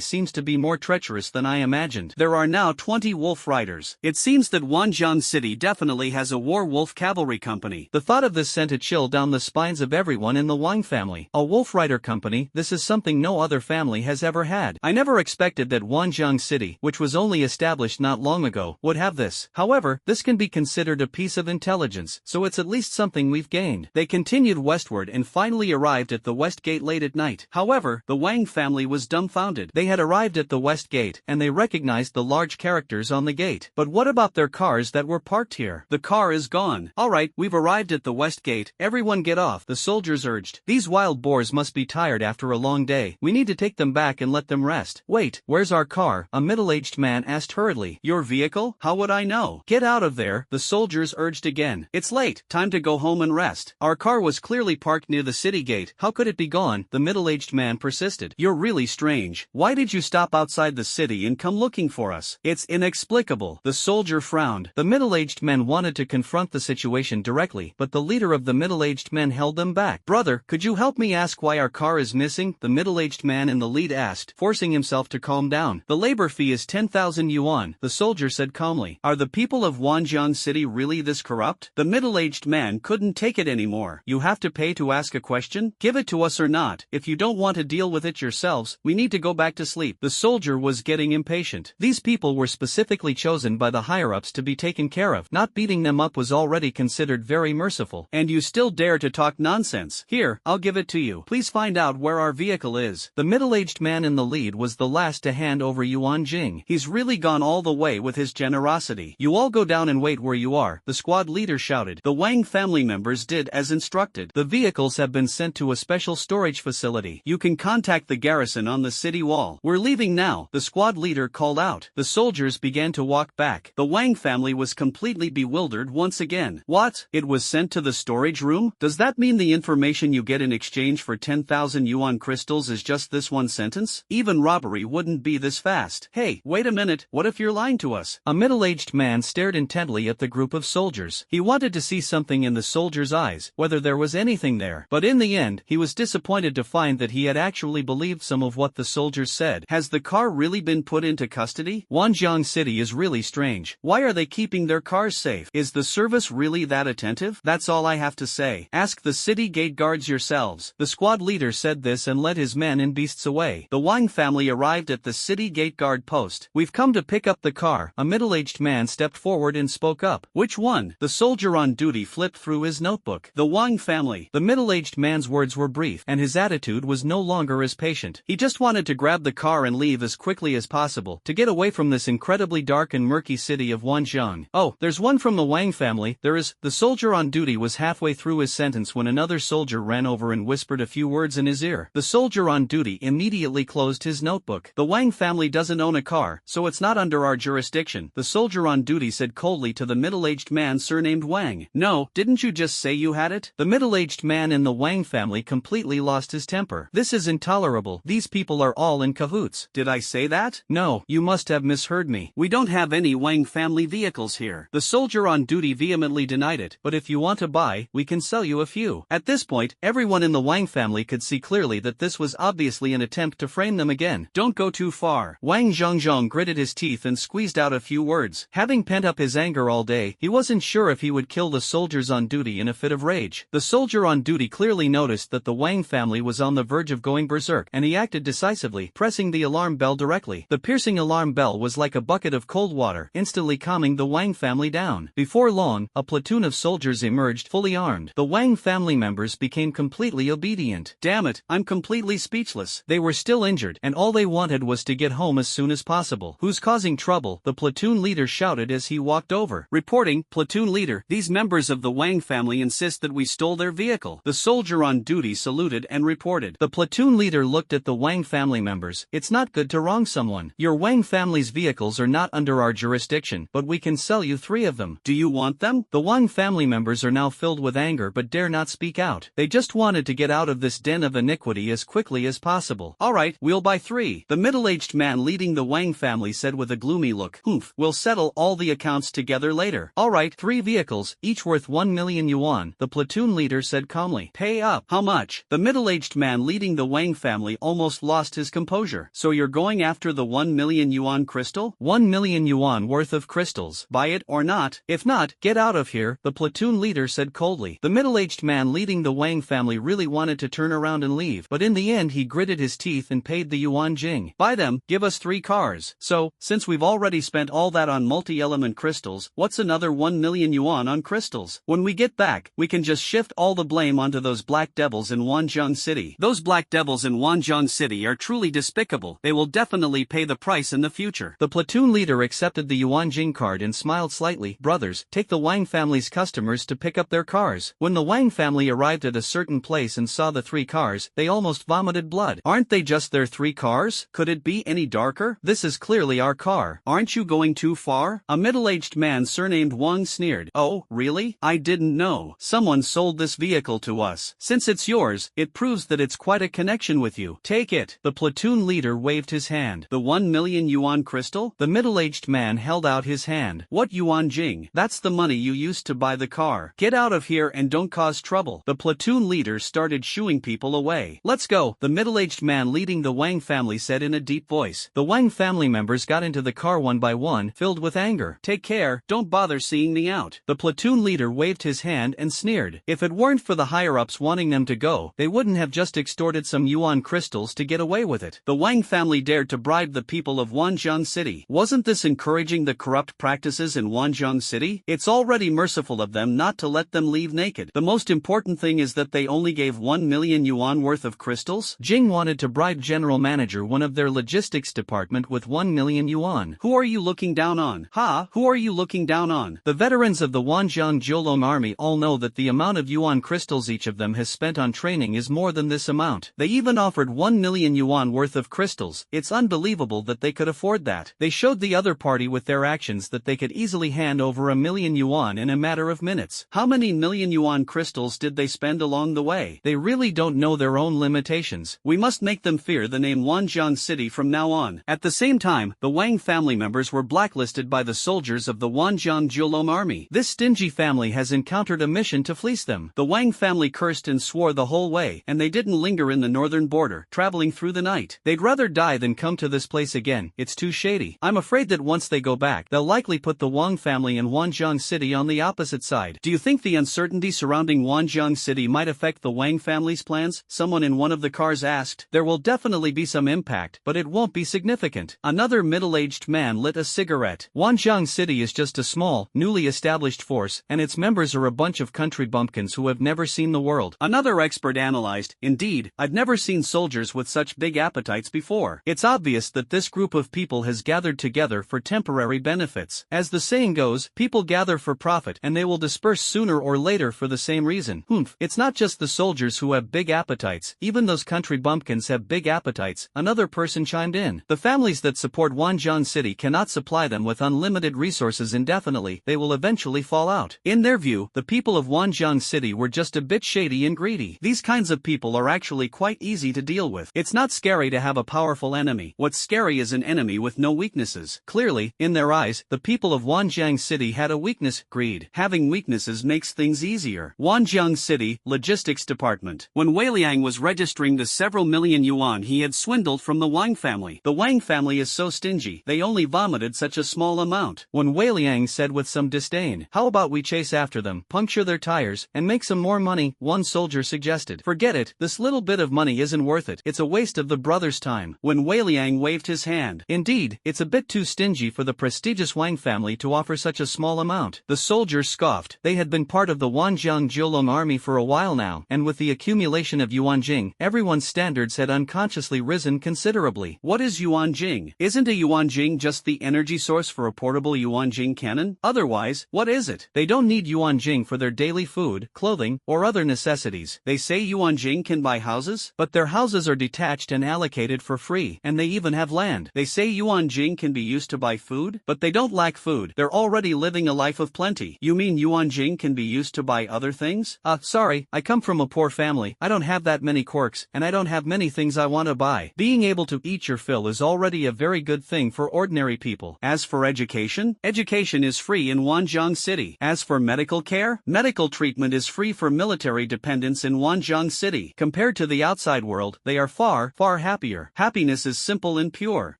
seems to be more treacherous than I imagined. There are now 20 Wolf Riders. It seems that Wanjiang city definitely has a war wolf cavalry company. The thought of this sent a chill down the spines of everyone in the Wang family. A Wolf Rider company, this is something no other family has ever had. I never expected that Wanjiang city, which was only established not long ago, would have this. However, this can be considered a piece of intelligence, so it's at least something we've gained. They continued westward and finally arrived at the west gate late at night. However, the Wang family was dumbfounded. They had arrived at the west gate, and they recognized the large characters on the gate. But what about their cars that were parked here? The car is gone. Alright, we've arrived at the west gate. Everyone get off, the soldiers urged. These wild boars must be tired after a long day. We need to take them back and let them rest. Wait, where's our car? A middle-aged man asked hurriedly. Your vehicle? How would I know? Get out of there, the soldiers urged again. It's late. Time to go home and rest. Our car was clearly parked near the city gate. How could it be gone? The middle-aged man persisted. You're really strange. Why did you stop outside the city and come looking for us? It's inexplicable. The soldier frowned. The middle-aged men wanted to confront the situation directly, but the leader of the middle-aged men held them back. Brother, could you help me ask why our car is missing? The middle-aged man in the lead asked, forcing himself to calm down. The labor fee is 10,000 yuan, the soldier said calmly. Are the people of Wanjiang city really this corrupt? The middle-aged man couldn't take it anymore. You have to pay to ask a question? Give it to us or not. If you don't want to deal with it yourselves, we need to go back to sleep. The soldier was getting impatient. These people were specifically chosen by the higher-ups to be taken care of. Not beating them up was already considered very merciful. And you still dare to talk nonsense? Here, I'll give it to you. Please find out where our vehicle is. The middle-aged man in the lead was the last to hand over Yuan Jing. He's really gone all the way with his generosity. You all go down and wait where you are, the squad leader shouted. The Wang family members did as instructed. The vehicles have been sent to a special storage facility. You can contact the garrison on the city wall. We're leaving now, the squad leader called out. The soldiers began to walk back. The Wang family was completely bewildered once again. What? It was sent to the storage room? Does that mean the information you get in exchange for 10,000 yuan crystals is just this one sentence? Even robbery wouldn't be this fast. Hey, wait a minute, what if you're lying to us? A middle-aged man stared intently at the group of soldiers. He wanted to see something in the soldiers' eyes, whether there was anything there. But in the end, he was disappointed to find that he had actually believed some of what the soldiers said. Has the car really been put into custody? Wanjiang city is really strange. Why are they keeping their cars safe? Is the service really that attentive? That's all I have to say. Ask the city gate guards yourselves. The squad leader said this and led his men and beasts away. The Wang family arrived at the city gate guard post. We've come to pick up the car. A middle-aged man stepped forward and spoke up. Which one? The soldier on duty flipped through his notebook. The Wang family. The middle-aged man's words were brief, and his attitude was no longer as patient. He just wanted to grab the car and leave as quickly as possible, to get away from this incredibly dark and murky city of Wanjiang. Oh, there's one from the Wang family. There is. The soldier on duty was halfway through his sentence when another soldier ran over and whispered a few words in his ear. The soldier on duty immediately closed his notebook. The Wang family doesn't own a car, so it's not under our jurisdiction, the soldier on duty said coldly to the middle-aged man surnamed Wang. No, didn't you just say you had it? The middle-aged man in the Wang family completely lost his temper. This is intolerable. These people are all in cahoots. Did I say that? No, you must have misheard me. We don't have any Wang family vehicles here. The soldier on duty vehemently denied it, but if you want to buy, we can sell you a few. At this point, everyone in the Wang family could see clearly that this was obviously an attempt to frame them again. Don't go too far. Wang Zhongzhong gritted his teeth and squeezed out a few words. Having pent up his anger all day, he wasn't sure if he would kill the soldiers on duty in a fit of rage. The soldier on duty clearly noticed that the Wang family was on the verge of going berserk, and he acted decisively, pressing the alarm bell directly. The piercing alarm bell was like a bucket of cold water, instantly calming the Wang family down. Before long, a platoon of soldiers emerged fully armed. The Wang family members became completely obedient. Damn it, I'm completely speechless. They were still injured, and all they wanted was to get home as soon as possible. Who's causing trouble? The platoon leader shouted as he walked over. Reporting, platoon leader, these members of the Wang family insist that we stole their vehicle. The soldier on duty saluted and reported. The platoon leader looked at the Wang family members. It's not good to wrong someone. Your Wang family's vehicles are not under our jurisdiction, but we can sell you 3 of them. Do you want them? The Wang family members are now filled with anger but dare not speak out. They just wanted to get out of this den of iniquity as quickly as possible. Alright, we'll buy 3. The middle-aged man leading the Wang family said with a gloomy look. Humph, we'll settle all the accounts together later. Alright, 3 vehicles, each worth 1 million yuan, the platoon leader said calmly. Pay up. How much? The middle-aged man leading the Wang family almost lost his composure. So you're going after the 1 million yuan crystal? 1 million yuan worth of crystals. Buy it or not? If not, get out of here, the platoon leader said coldly. The middle-aged man leading the Wang family really wanted to turn around and leave, but in the end he gritted his teeth and paid the yuan jing. Buy them, give us 3 cars. So, since we've already spent all that on multi-element crystals, what's another 1 million yuan on crystals? When we get back, we can just shift all the blame onto those black devils in Wanzhong City. Those black devils in Wanzhong City are truly despicable. They will definitely pay the price in the future. The platoon leader accepted the yuan jing card and smiled slightly. Brothers, take the Wang family's customers to pick up their cars. When the Wang family arrived at a certain place and saw the 3 cars, they almost vomited blood. Aren't they just their 3 cars? Could it be any darker? This is clearly our car. Aren't you going too far? A middle-aged man surnamed Wang sneered. Oh, really? I didn't know. Someone sold this vehicle to us. Since it's yours, it proves that it's quite a connection with you. Take it. The platoon leader waved his hand. The 1 million yuan crystal? The middle-aged man held out his hand. What yuan jing? That's the money you used to buy the car. Get out of here and don't cause trouble. The platoon leader started shooing people away. Let's go, the middle-aged man leading the Wang family said in a deep voice. The Wang family members got into the car one by one, filled with anger. Take care, don't bother seeing me out. The platoon leader waved his hand and sneered. If it weren't for the higher-ups wanting them to go, they wouldn't have just extorted some yuan crystals to get away with it. The Wang family dared to bribe the people of Wanzhong City. Wasn't this encouraging the corrupt practices in Wanzhong City? It's already merciful of them not to let them leave naked. The most important thing is that they only gave 1 million yuan worth of crystals. Jing wanted to bribe general manager one of their logistics department with 1 million yuan. Who are you looking down on? Ha! Who are you looking down on? The veterans of the Wanzhong Jiulong army all know that the amount of yuan crystals each of them has spent on training is more than this amount. They even offered 1 million yuan worth of crystals. It's unbelievable that they could afford that. They showed the other party with their actions that they could easily hand over 1 million yuan in a matter of minutes. How many million yuan crystals did they spend along the way? They really don't know their own limitations. We must make them fear the name Wanzhong City from now on. At the same time, the Wang family members were blacklisted by the soldiers of the Wanzhong Jiulong army. This stingy family has encountered a mission to fleece them. The Wang family cursed and swore the whole way, and they didn't linger in the northern border, traveling through the night. They'd rather die than come to this place again. It's too shady. I'm afraid that once they go back, they'll likely put the Wang family and Wanzhong City on the opposite side. Do you think the uncertainty surrounding Wanzhong City might affect the Wang family's plans? Someone in one of the cars asked. There will definitely be some impact, but it won't be significant. Another middle-aged man lit a cigarette. Wanzhong City is just a small, newly established force, and its members are a bunch of country bumpkins who have never seen the world. Another expert analyzed. Indeed, I've never seen soldiers with such big appetites before. It's obvious that this group of people has gathered together for temporary benefits. As the saying goes, people gather for profit and they will disperse sooner or later for the same reason. Humph, it's not just the soldiers who have big appetites, even those country bumpkins have big appetites, another person chimed in. The families that support Wanzhong City cannot supply them with unlimited resources indefinitely, they will eventually fall out. In their view, the people of Wanzhong City were just a bit shady and greedy. These kinds of people are actually quite easy to deal with. It's not scary to have a powerful enemy. What's scary is an enemy with no weaknesses. Clearly, Naturally, in their eyes, the people of Wanjiang City had a weakness: greed. Having weaknesses makes things easier. Wanjiang City, Logistics Department. When Wei Liang was registering the several million yuan he had swindled from the Wang family. The Wang family is so stingy, they only vomited such a small amount. When Wei Liang said with some disdain, "How about we chase after them, puncture their tires, and make some more money?" one soldier suggested. "Forget it, this little bit of money isn't worth it. It's a waste of the brothers' time." When Wei Liang waved his hand. "Indeed, it's a bit too stingy for the prestigious Wang family to offer such a small amount." The soldiers scoffed. They had been part of the Wanjiang Jiulong army for a while now, and with the accumulation of yuanjing, everyone's standards had unconsciously risen considerably. What is yuanjing? Isn't a yuanjing just the energy source for a portable yuanjing cannon? Otherwise, what is it? They don't need yuanjing for their daily food, clothing, or other necessities. They say yuanjing can buy houses, but their houses are detached and allocated for free, and they even have land. They say yuanjing can be used to buy food, but they don't lack food. They're already living a life of plenty. You mean yuanjing can be used to buy other things? Sorry, I come from a poor family. I don't have that many quirks, and I don't have many things I want to buy. Being able to eat your fill is already a very good thing for ordinary people. As for education, education is free in Wanjiang City. As for medical care, medical treatment is free for military dependents in Wanjiang City. Compared to the outside world, they are far, far happier. Happiness is simple and pure.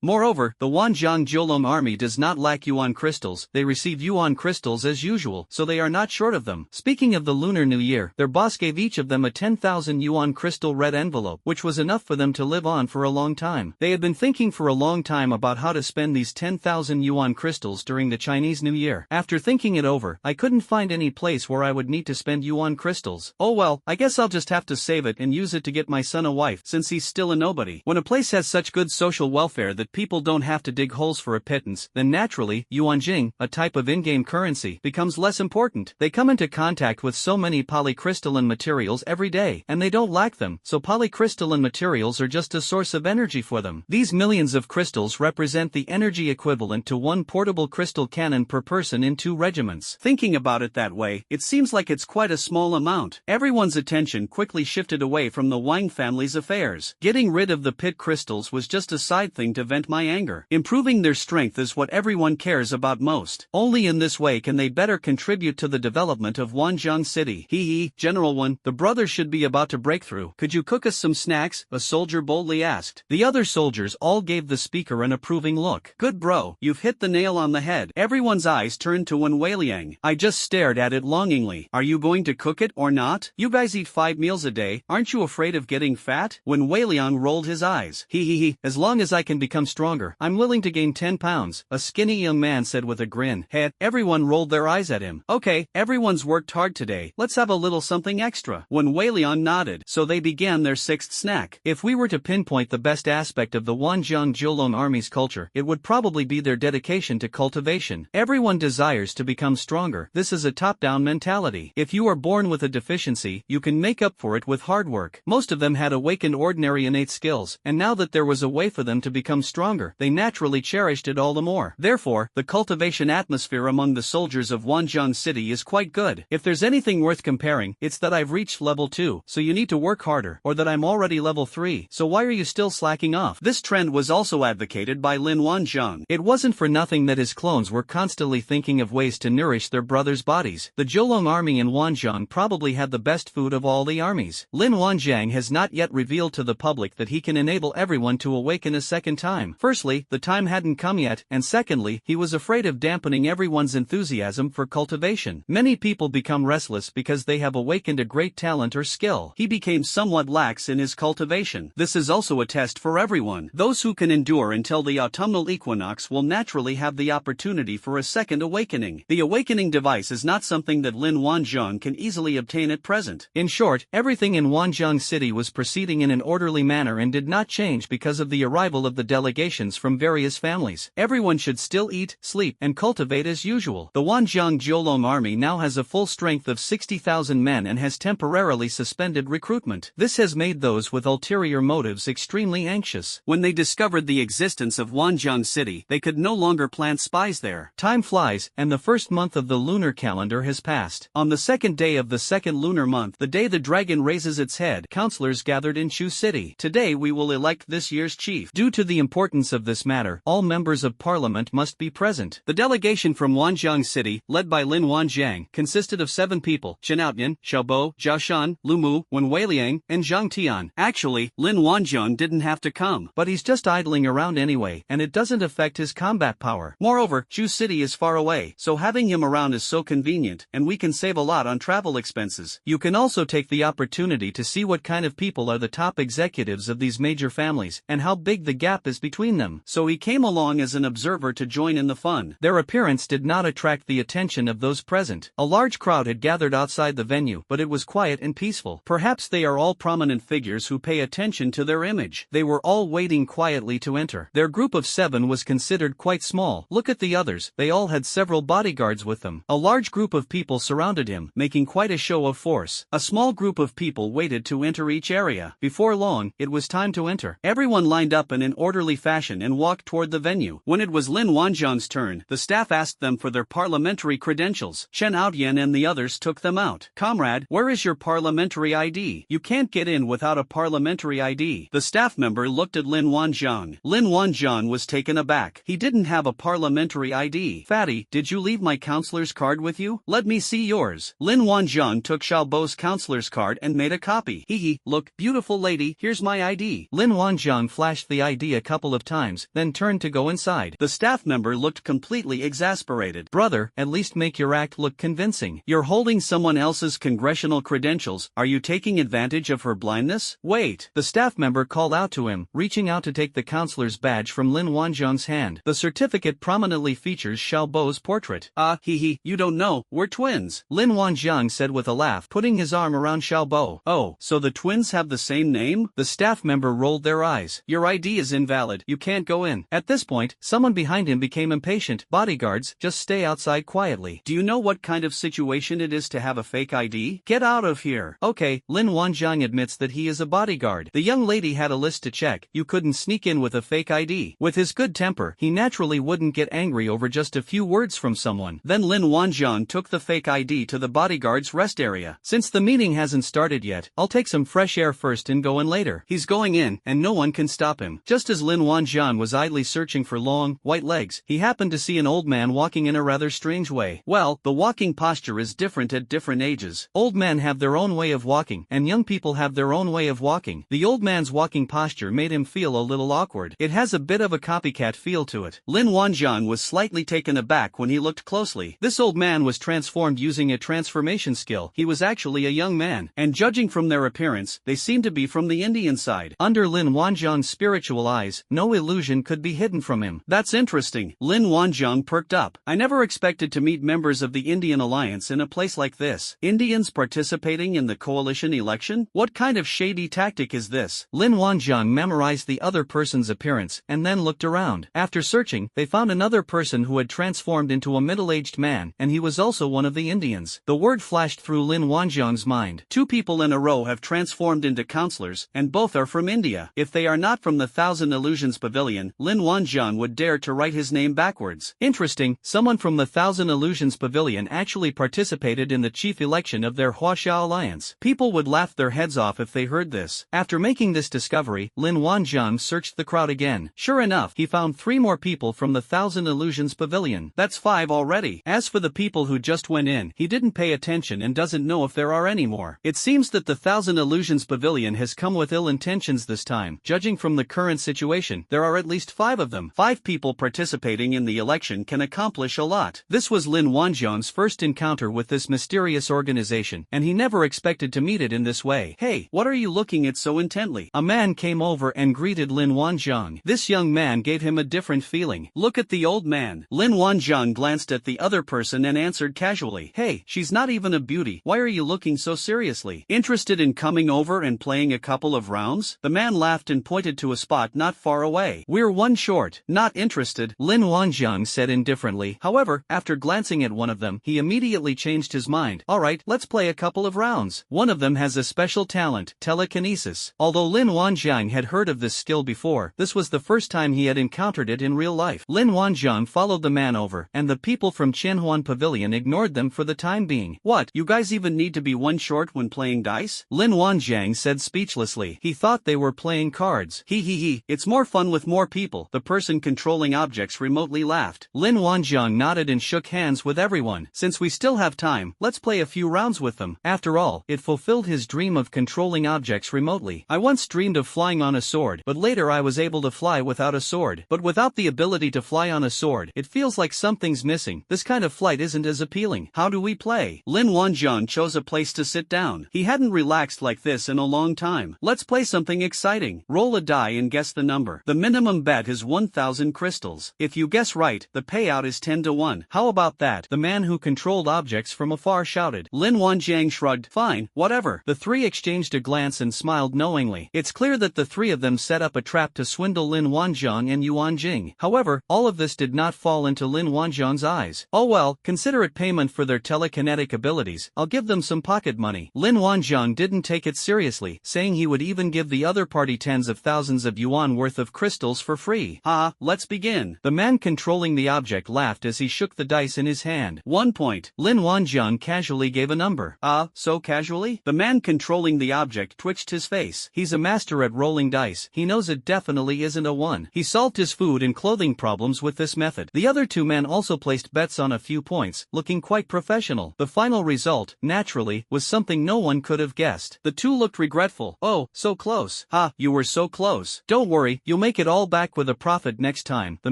Moreover, the Wanjiang Jiulong army does not lack yuan crystals. They receive yuan crystals as usual, so they are not short of them. Speaking of the Lunar New Year, their boss gave each of them a 10,000 yuan crystal red envelope, which was enough for them to live on for a long time. They had been thinking for a long time about how to spend these 10,000 yuan crystals during the Chinese New Year. After thinking it over, I couldn't find any place where I would need to spend yuan crystals. Oh well, I guess I'll just have to save it and use it to get my son a wife, since he's still a nobody. When a place has such good social welfare that people don't have to dig holes for a pittance, then naturally, yuanjing, a type of in-game currency, becomes less important. They come into contact with so many polycrystalline materials every day, and they don't lack them, so polycrystalline materials are just a source of energy for them. These millions of crystals represent the energy equivalent to one portable crystal cannon per person in 2 regiments. Thinking about it that way, it seems like it's quite a small amount. Everyone's attention quickly shifted away from the Wang family's affairs. Getting rid of the pit crystals was just a side thing to vent my anger. Improving their strength is what everyone cares about most. Only in this way can they better contribute to the development of Wanjiang City. Hee, General One, the brothers should be about to break through. Could you cook us some snacks? A soldier boldly asked. The other soldiers all gave the speaker an approving look. Good bro, you've hit the nail on the head. Everyone's eyes turned to Wen Weiliang. I just stared at it longingly. Are you going to cook it or not? You guys eat 5 meals a day, aren't you afraid of getting fat? Wen Weiliang rolled his eyes. Hee, as long as I can become stronger, I'm willing to gain 10 pounds, a skinny young man said with a grin. Head, everyone rolled their eyes at him. Okay, everyone's worked hard today, let's have a little something extra. Wen Weiliang nodded, so they began their 6th snack. If we were to pinpoint the best aspect of the Wanjiang Jiulong army's culture, it would probably be their dedication to cultivation. Everyone desires to become stronger. This is a top-down mentality. If you are born with a deficiency, you can make up for it with hard work. Most of them had awakened ordinary innate skills, and now that there was a way for them to become stronger, they naturally cherished it all the more. Therefore, the cultivation atmosphere among the soldiers of Wanjiang City is quite good. If there's anything worth comparing, it's that I've reached level 2, so you need to work harder, or that I'm already level 3, so why are you still slacking off? This trend was also advocated by Lin Wanjiang. It wasn't for nothing that his clones were constantly thinking of ways to nourish their brothers' bodies. The Jiulong army in Wanjiang probably had the best food of all the armies. Lin Wanjiang has not yet revealed to the public that he can enable everyone to awaken a second time. Firstly, the time hadn't come yet, and secondly, he was afraid of dampening everyone's enthusiasm for cultivation. Many people become restless because they have awakened a great talent or skill. He became somewhat lax in his cultivation. This is also a test for everyone. Those who can endure until the autumnal equinox will naturally have the opportunity for a second awakening. The awakening device is not something that Lin Wanjiang can easily obtain at present. In short, everything in Wanjiang City was proceeding in an orderly manner and did not change because of the arrival of the delegations from various families. Everyone should still eat, sleep, and cultivate as usual. The Wanjiang Jiulong army now has a full strength of 60,000 men and has temporarily suspended recruitment. This has made those with ulterior motives extremely anxious. When they discovered the existence of Wanjiang City, they could no longer plant spies there. Time flies, and the first month of the lunar calendar has passed. On the 2nd day of the 2nd lunar month, the day the dragon raises its head, councillors gathered in Chu City. Today we will elect this year's chief. Due to the importance of this matter, all members of parliament parliament must be present. The delegation from Wanjiang City, led by Lin Wanjiang, consisted of 7 people: Chen Outyan, Xiaobo, Zhao Shan, Lu Mu, Wen Weiliang, and Zhang Tian. Actually, Lin Wanjiang didn't have to come, but he's just idling around anyway, and it doesn't affect his combat power. Moreover, Chu City is far away, so having him around is so convenient, and we can save a lot on travel expenses. You can also take the opportunity to see what kind of people are the top executives of these major families, and how big the gap is between them. So he came along as an observer to join in the fun. Their appearance did not attract the attention of those present. A large crowd had gathered outside the venue, but it was quiet and peaceful. Perhaps they are all prominent figures who pay attention to their image. They were all waiting quietly to enter. Their group of 7 was considered quite small. Look at the others, they all had several bodyguards with them. A large group of people surrounded him, making quite a show of force. A small group of people waited to enter each area. Before long, it was time to enter. Everyone lined up in an orderly fashion and walked toward the venue. When it was Lin Wanjiang's turn, the staff asked them for their parliamentary credentials. Chen Outyan and the others took them out. "Comrade, where is your parliamentary ID? You can't get in without a parliamentary ID." The staff member looked at Lin Wanjiang. Lin Wanjiang was taken aback. He didn't have a parliamentary ID. "Fatty, did you leave my counselor's card with you? Let me see yours." Lin Wanjiang took Xiaobo's counselor's card and made a copy. "Hee, look, beautiful lady, here's my ID." Lin Wanjiang flashed the ID a couple of times, then turned to go inside. The staff member looked completely exasperated. "Brother, at least make your act look convincing. You're holding someone else's congressional credentials. Are you taking advantage of her blindness?" "Wait." The staff member called out to him, reaching out to take the counselor's badge from Lin Wanjiang's hand. The certificate prominently features Xiaobo's portrait. You don't know, we're twins," Lin Wanjiang said with a laugh, putting his arm around Xiaobo. "Oh, so the twins have the same name?" The staff member rolled their eyes. "Your ID is invalid, you can't go in." At this point, someone behind him became impatient. "Bodyguards, just stay outside quietly. Do you know what kind of situation it is to have a fake ID? Get out of here." "Okay," Lin Wanjiang admits that he is a bodyguard. The young lady had a list to check. You couldn't sneak in with a fake ID. With his good temper, he naturally wouldn't get angry over just a few words from someone. Then Lin Wanjiang took the fake ID to the bodyguard's rest area. "Since the meeting hasn't started yet, I'll take some fresh air first and go in later." He's going in, and no one can stop him. Just as Lin Wanjiang was idly searching for long, white legs, he happened to see an old man walking in a rather strange way. Well, the walking posture is different at different ages. Old men have their own way of walking, and young people have their own way of walking. The old man's walking posture made him feel a little awkward. It has a bit of a copycat feel to it. Lin Wanjiang was slightly taken aback when he looked closely. This old man was transformed using a transformation skill. He was actually a young man, and judging from their appearance, they seemed to be from the Indian side. Under Lin Wanjiang's spiritual eyes, no illusion could be hidden from him. "That's interesting." Lin Wanjiang perked up. "I never expected to meet members of the Indian Alliance in a place like this. Indians participating in the coalition election? What kind of shady tactic is this?" Lin Wanjiang memorized the other person's appearance and then looked around. After searching, they found another person who had transformed into a middle-aged man, and he was also one of the Indians. The word flashed through Lin Wanjiang's mind. 2 people in a row have transformed into counselors, and both are from India. If they are not from the Thousand Illusions Pavilion, Lin Wanjiang would dare to write his name backwards. Interesting, someone from the Thousand Illusions Pavilion actually participated in the chief election of their Huaxia alliance. People would laugh their heads off if they heard this. After making this discovery, Lin Wanjiang searched the crowd again. Sure enough, he found 3 more people from the Thousand Illusions Pavilion. That's 5 already. As for the people who just went in, he didn't pay attention and doesn't know if there are any more. It seems that the Thousand Illusions Pavilion has come with ill intentions this time. Judging from the current situation, there are at least 5 of them. 5 people participating in the election can accomplish a lot. This was Lin Wanjiang's first encounter with this mysterious organization, and he never expected to meet it in this way. "Hey, what are you looking at so intently?" A man came over and greeted Lin Wanjiang. This young man gave him a different feeling. "Look at the old man." Lin Wanjiang glanced at the other person and answered casually, "Hey, she's not even a beauty. Why are you looking so seriously? Interested in coming over and playing a couple of rounds?" The man laughed and pointed to a spot not far away. "We're 1 short." "Not interested," Lin Wanjiang said indifferently. However, after glancing at one of them, he immediately changed his mind. "Alright, let's play a couple of rounds." One of them has a special talent, telekinesis. Although Lin Wanjiang had heard of this skill before, this was the first time he had encountered it in real life. Lin Wanjiang followed the man over, and the people from Qianhuan Pavilion ignored them for the time being. "What, you guys even need to be 1 short when playing dice?" Lin Wanjiang said speechlessly. He thought they were playing cards. He, it's more fun with more people." The person controlling controlling objects remotely laughed. Lin Wanjiang nodded and shook hands with everyone. Since we still have time, let's play a few rounds with them. After all, it fulfilled his dream of controlling objects remotely. I once dreamed of flying on a sword, but later I was able to fly without a sword. But without the ability to fly on a sword, it feels like something's missing. This kind of flight isn't as appealing. How do we play? Lin Wanjiang chose a place to sit down. He hadn't relaxed like this in a long time. Let's play something exciting. Roll a die and guess the number. The minimum bet is 1,000 crystals. If you guess right, the payout is 10 to 1. How about that? The man who controlled objects from afar shouted. Lin Wanjiang shrugged. Fine, whatever. The three exchanged a glance and smiled knowingly. It's clear that the three of them set up a trap to swindle Lin Wanjiang and Yuan Jing. However, all of this did not fall into Lin Wanjiang's eyes. Oh well, consider it payment for their telekinetic abilities. I'll give them some pocket money. Lin Wanjiang didn't take it seriously, saying he would even give the other party tens of thousands of yuan worth of crystals for free. Let's begin. The man controlling the object laughed as he shook the dice in his hand. 1 point. Lin Wanjiang casually gave a number. So casually? The man controlling the object twitched his face. He's a master at rolling dice. He knows it definitely isn't a 1. He solved his food and clothing problems with this method. The other two men also placed bets on a few points, looking quite professional. The final result, naturally, was something no one could have guessed. The two looked regretful. Oh, so close. You were so close. Don't worry, you'll make it all back with a profit next time, the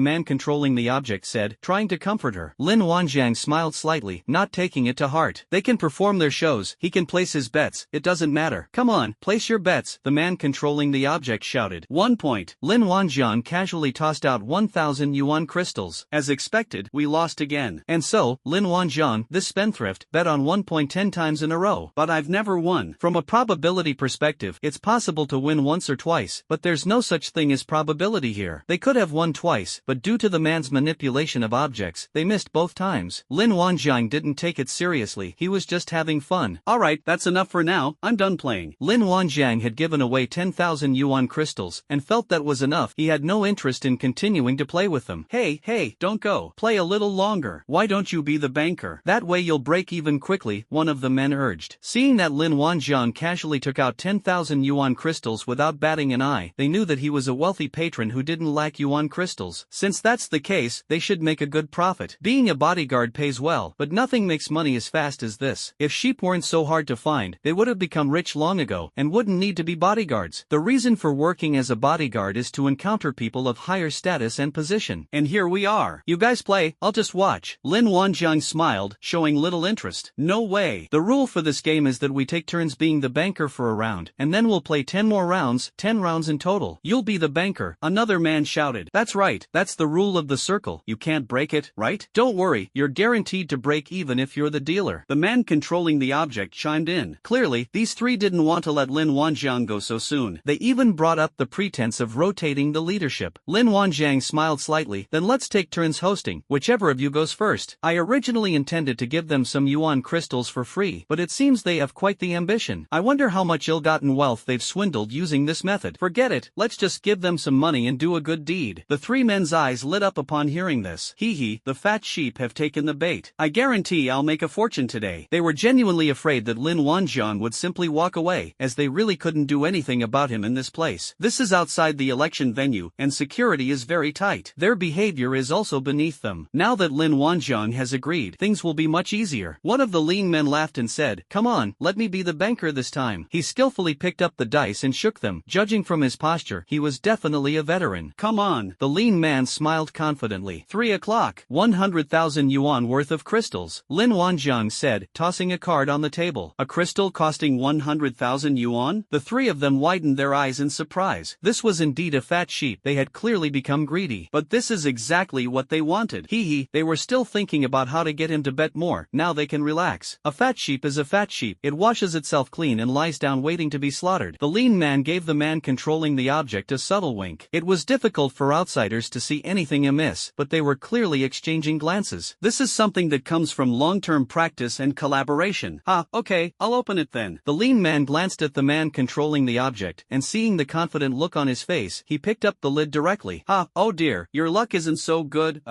man controlling the object said, trying to comfort her. Lin Wanjiang smiled slightly, not taking it to heart. They can perform their shows, he can place his bets, it doesn't matter. Come on, place your bets, the man controlling the object shouted. 1 point. Lin Wanjiang casually tossed out 1,000 yuan crystals. As expected, we lost again. And so, Lin Wanjiang, this spendthrift, bet on 1.10 times in a row. But I've never won. From a probability perspective, it's possible to win once or twice, but there's no such thing as probability here. They could have won twice, but due to the man's manipulation of objects, they missed both times. Lin Wanjiang didn't take it seriously, he was just having fun. Alright, that's enough for now, I'm done playing. Lin Wanjiang had given away 10,000 yuan crystals, and felt that was enough. He had no interest in continuing to play with them. Hey, don't go. Play a little longer. Why don't you be the banker? That way you'll break even quickly, one of the men urged. Seeing that Lin Wanjiang casually took out 10,000 yuan crystals without batting an eye, they knew that he was a wealthy patron who didn't lack yuan crystals. Since that's the case, they should make a good profit. Being a bodyguard pays well, but nothing makes money as fast as this. If sheep weren't so hard to find, they would have become rich long ago, and wouldn't need to be bodyguards. The reason for working as a bodyguard is to encounter people of higher status and position. And here we are. You guys play, I'll just watch. Lin Wanjiang smiled, showing little interest. No way. The rule for this game is that we take turns being the banker for a round, and then we'll play 10 more rounds, 10 rounds in total. You'll be the banker, another man shouted. That's right, that's the rule of the circle. You can't break it, right? Don't worry, you're guaranteed to break even if you're the dealer. The man controlling the object chimed in. Clearly, these three didn't want to let Lin Wanjiang go so soon. They even brought up the pretense of rotating the leadership. Lin Wanjiang smiled slightly. Then let's take turns hosting, whichever of you goes first. I originally intended to give them some yuan crystals for free, but it seems they have quite the ambition. I wonder how much ill-gotten wealth they've swindled using this method. Forget it, let's just give them some money and do a good deed. The three men's eyes lit up upon hearing this. Hee, the fat sheep have taken the bait. I guarantee I'll make a fortune today. They were genuinely afraid that Lin Wanjiang would simply walk away, as they really couldn't do anything about him in this place. This is outside the election venue, and security is very tight. Their behavior is also beneath them. Now that Lin Wanjiang has agreed, things will be much easier. One of the lean men laughed and said, come on, let me be the banker this time. He skillfully picked up the dice and shook them. Judging from his posture, he was definitely a veteran. Come on. The lean man smiled confidently. 3 o'clock. 100,000 yuan worth of crystals. Lin Wanjiang said, tossing a card on the table. A crystal costing 100,000 yuan? The three of them widened their eyes in surprise. This was indeed a fat sheep. They had clearly become greedy. But this is exactly what they wanted. Hee, they were still thinking about how to get him to bet more. Now they can relax. A fat sheep is a fat sheep. It washes itself clean and lies down waiting to be slaughtered. The lean man gave the man controlling the object a subtle wink. It was difficult for outsiders to see anything amiss, but they were clearly exchanging glances. This is something that comes from long-term practice and collaboration. Okay, I'll open it then. The lean man glanced at the man controlling the object, and seeing the confident look on his face, he picked up the lid directly. Oh dear, your luck isn't so good.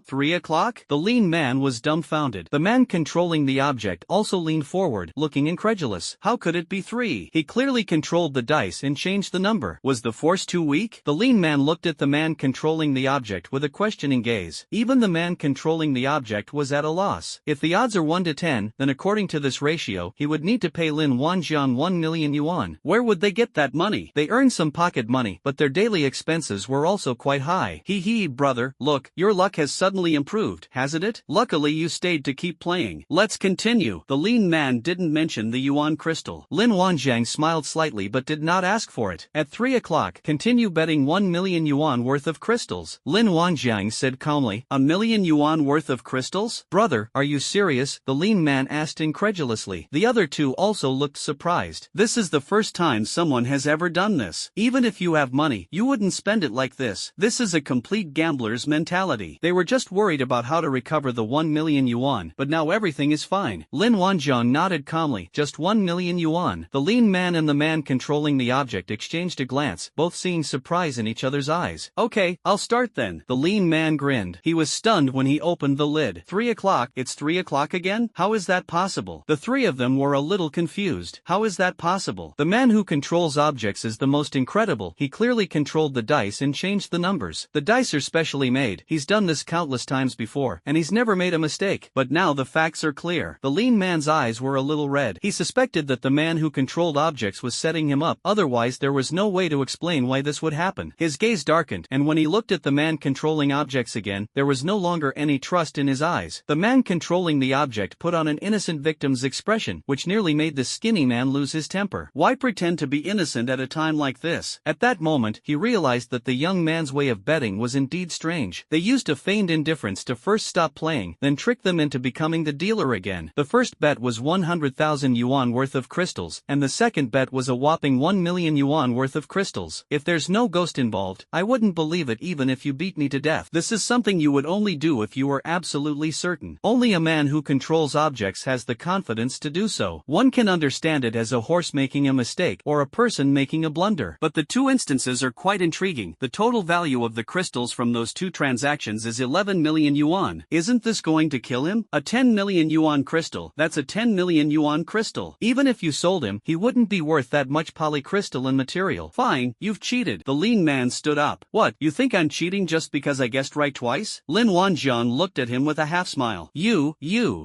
3 o'clock? The lean man was dumbfounded. The man controlling the object also leaned forward, looking incredulous. How could it be 3? He clearly controlled the dice and changed the number. Was the force too weak? The lean man looked at the man controlling controlling the object with a questioning gaze. Even the man controlling the object was at a loss. If the odds are 1 to 10, then according to this ratio, he would need to pay Lin Wanjiang 1 million yuan. Where would they get that money? They earned some pocket money, but their daily expenses were also quite high. Hee, brother, look, your luck has suddenly improved, hasn't it? Luckily you stayed to keep playing. Let's continue. The lean man didn't mention the yuan crystal. Lin Wanjiang smiled slightly but did not ask for it. At 3 o'clock, continue betting 1 million yuan worth of crystals. Lin Wanjiang said calmly, 1 million yuan worth of crystals? Brother, are you serious? The lean man asked incredulously. The other two also looked surprised. This is the first time someone has ever done this. Even if you have money, you wouldn't spend it like this. This is a complete gambler's mentality. They were just worried about how to recover the 1 million yuan, but now everything is fine. Lin Wanjiang nodded calmly. Just 1 million yuan. The lean man and the man controlling the object exchanged a glance, both seeing surprise in each other's eyes. Okay, I'll start then. The lean man grinned. He was stunned when he opened the lid. 3 o'clock? It's 3 o'clock again? How is that possible? The three of them were a little confused. How is that possible? The man who controls objects is the most incredible. He clearly controlled the dice and changed the numbers. The dice are specially made. He's done this countless times before, and he's never made a mistake. But now the facts are clear. The lean man's eyes were a little red. He suspected that the man who controlled objects was setting him up, otherwise there was no way to explain why this would happen. His gaze darkened, and when he looked at the man controlling objects again, there was no longer any trust in his eyes. The man controlling the object put on an innocent victim's expression, which nearly made the skinny man lose his temper. Why pretend to be innocent at a time like this? At that moment, he realized that the young man's way of betting was indeed strange. They used a feigned indifference to first stop playing, then trick them into becoming the dealer again. The first bet was 100,000 yuan worth of crystals, and the second bet was a whopping 1 million yuan worth of crystals. If there's no ghost involved, I wouldn't believe it even if you beat me to death. This is something you would only do if you were absolutely certain. Only a man who controls objects has the confidence to do so. One can understand it as a horse making a mistake or a person making a blunder. But the two instances are quite intriguing. The total value of the crystals from those two transactions is 11 million yuan. Isn't this going to kill him? A 10 million yuan crystal, that's a 10 million yuan crystal. Even if you sold him, he wouldn't be worth that much polycrystalline material. Fine, you've cheated. The lean man stood up. What, you think I'm cheating just because I guessed right twice? Lin Wanjiang looked at him with a half smile. You.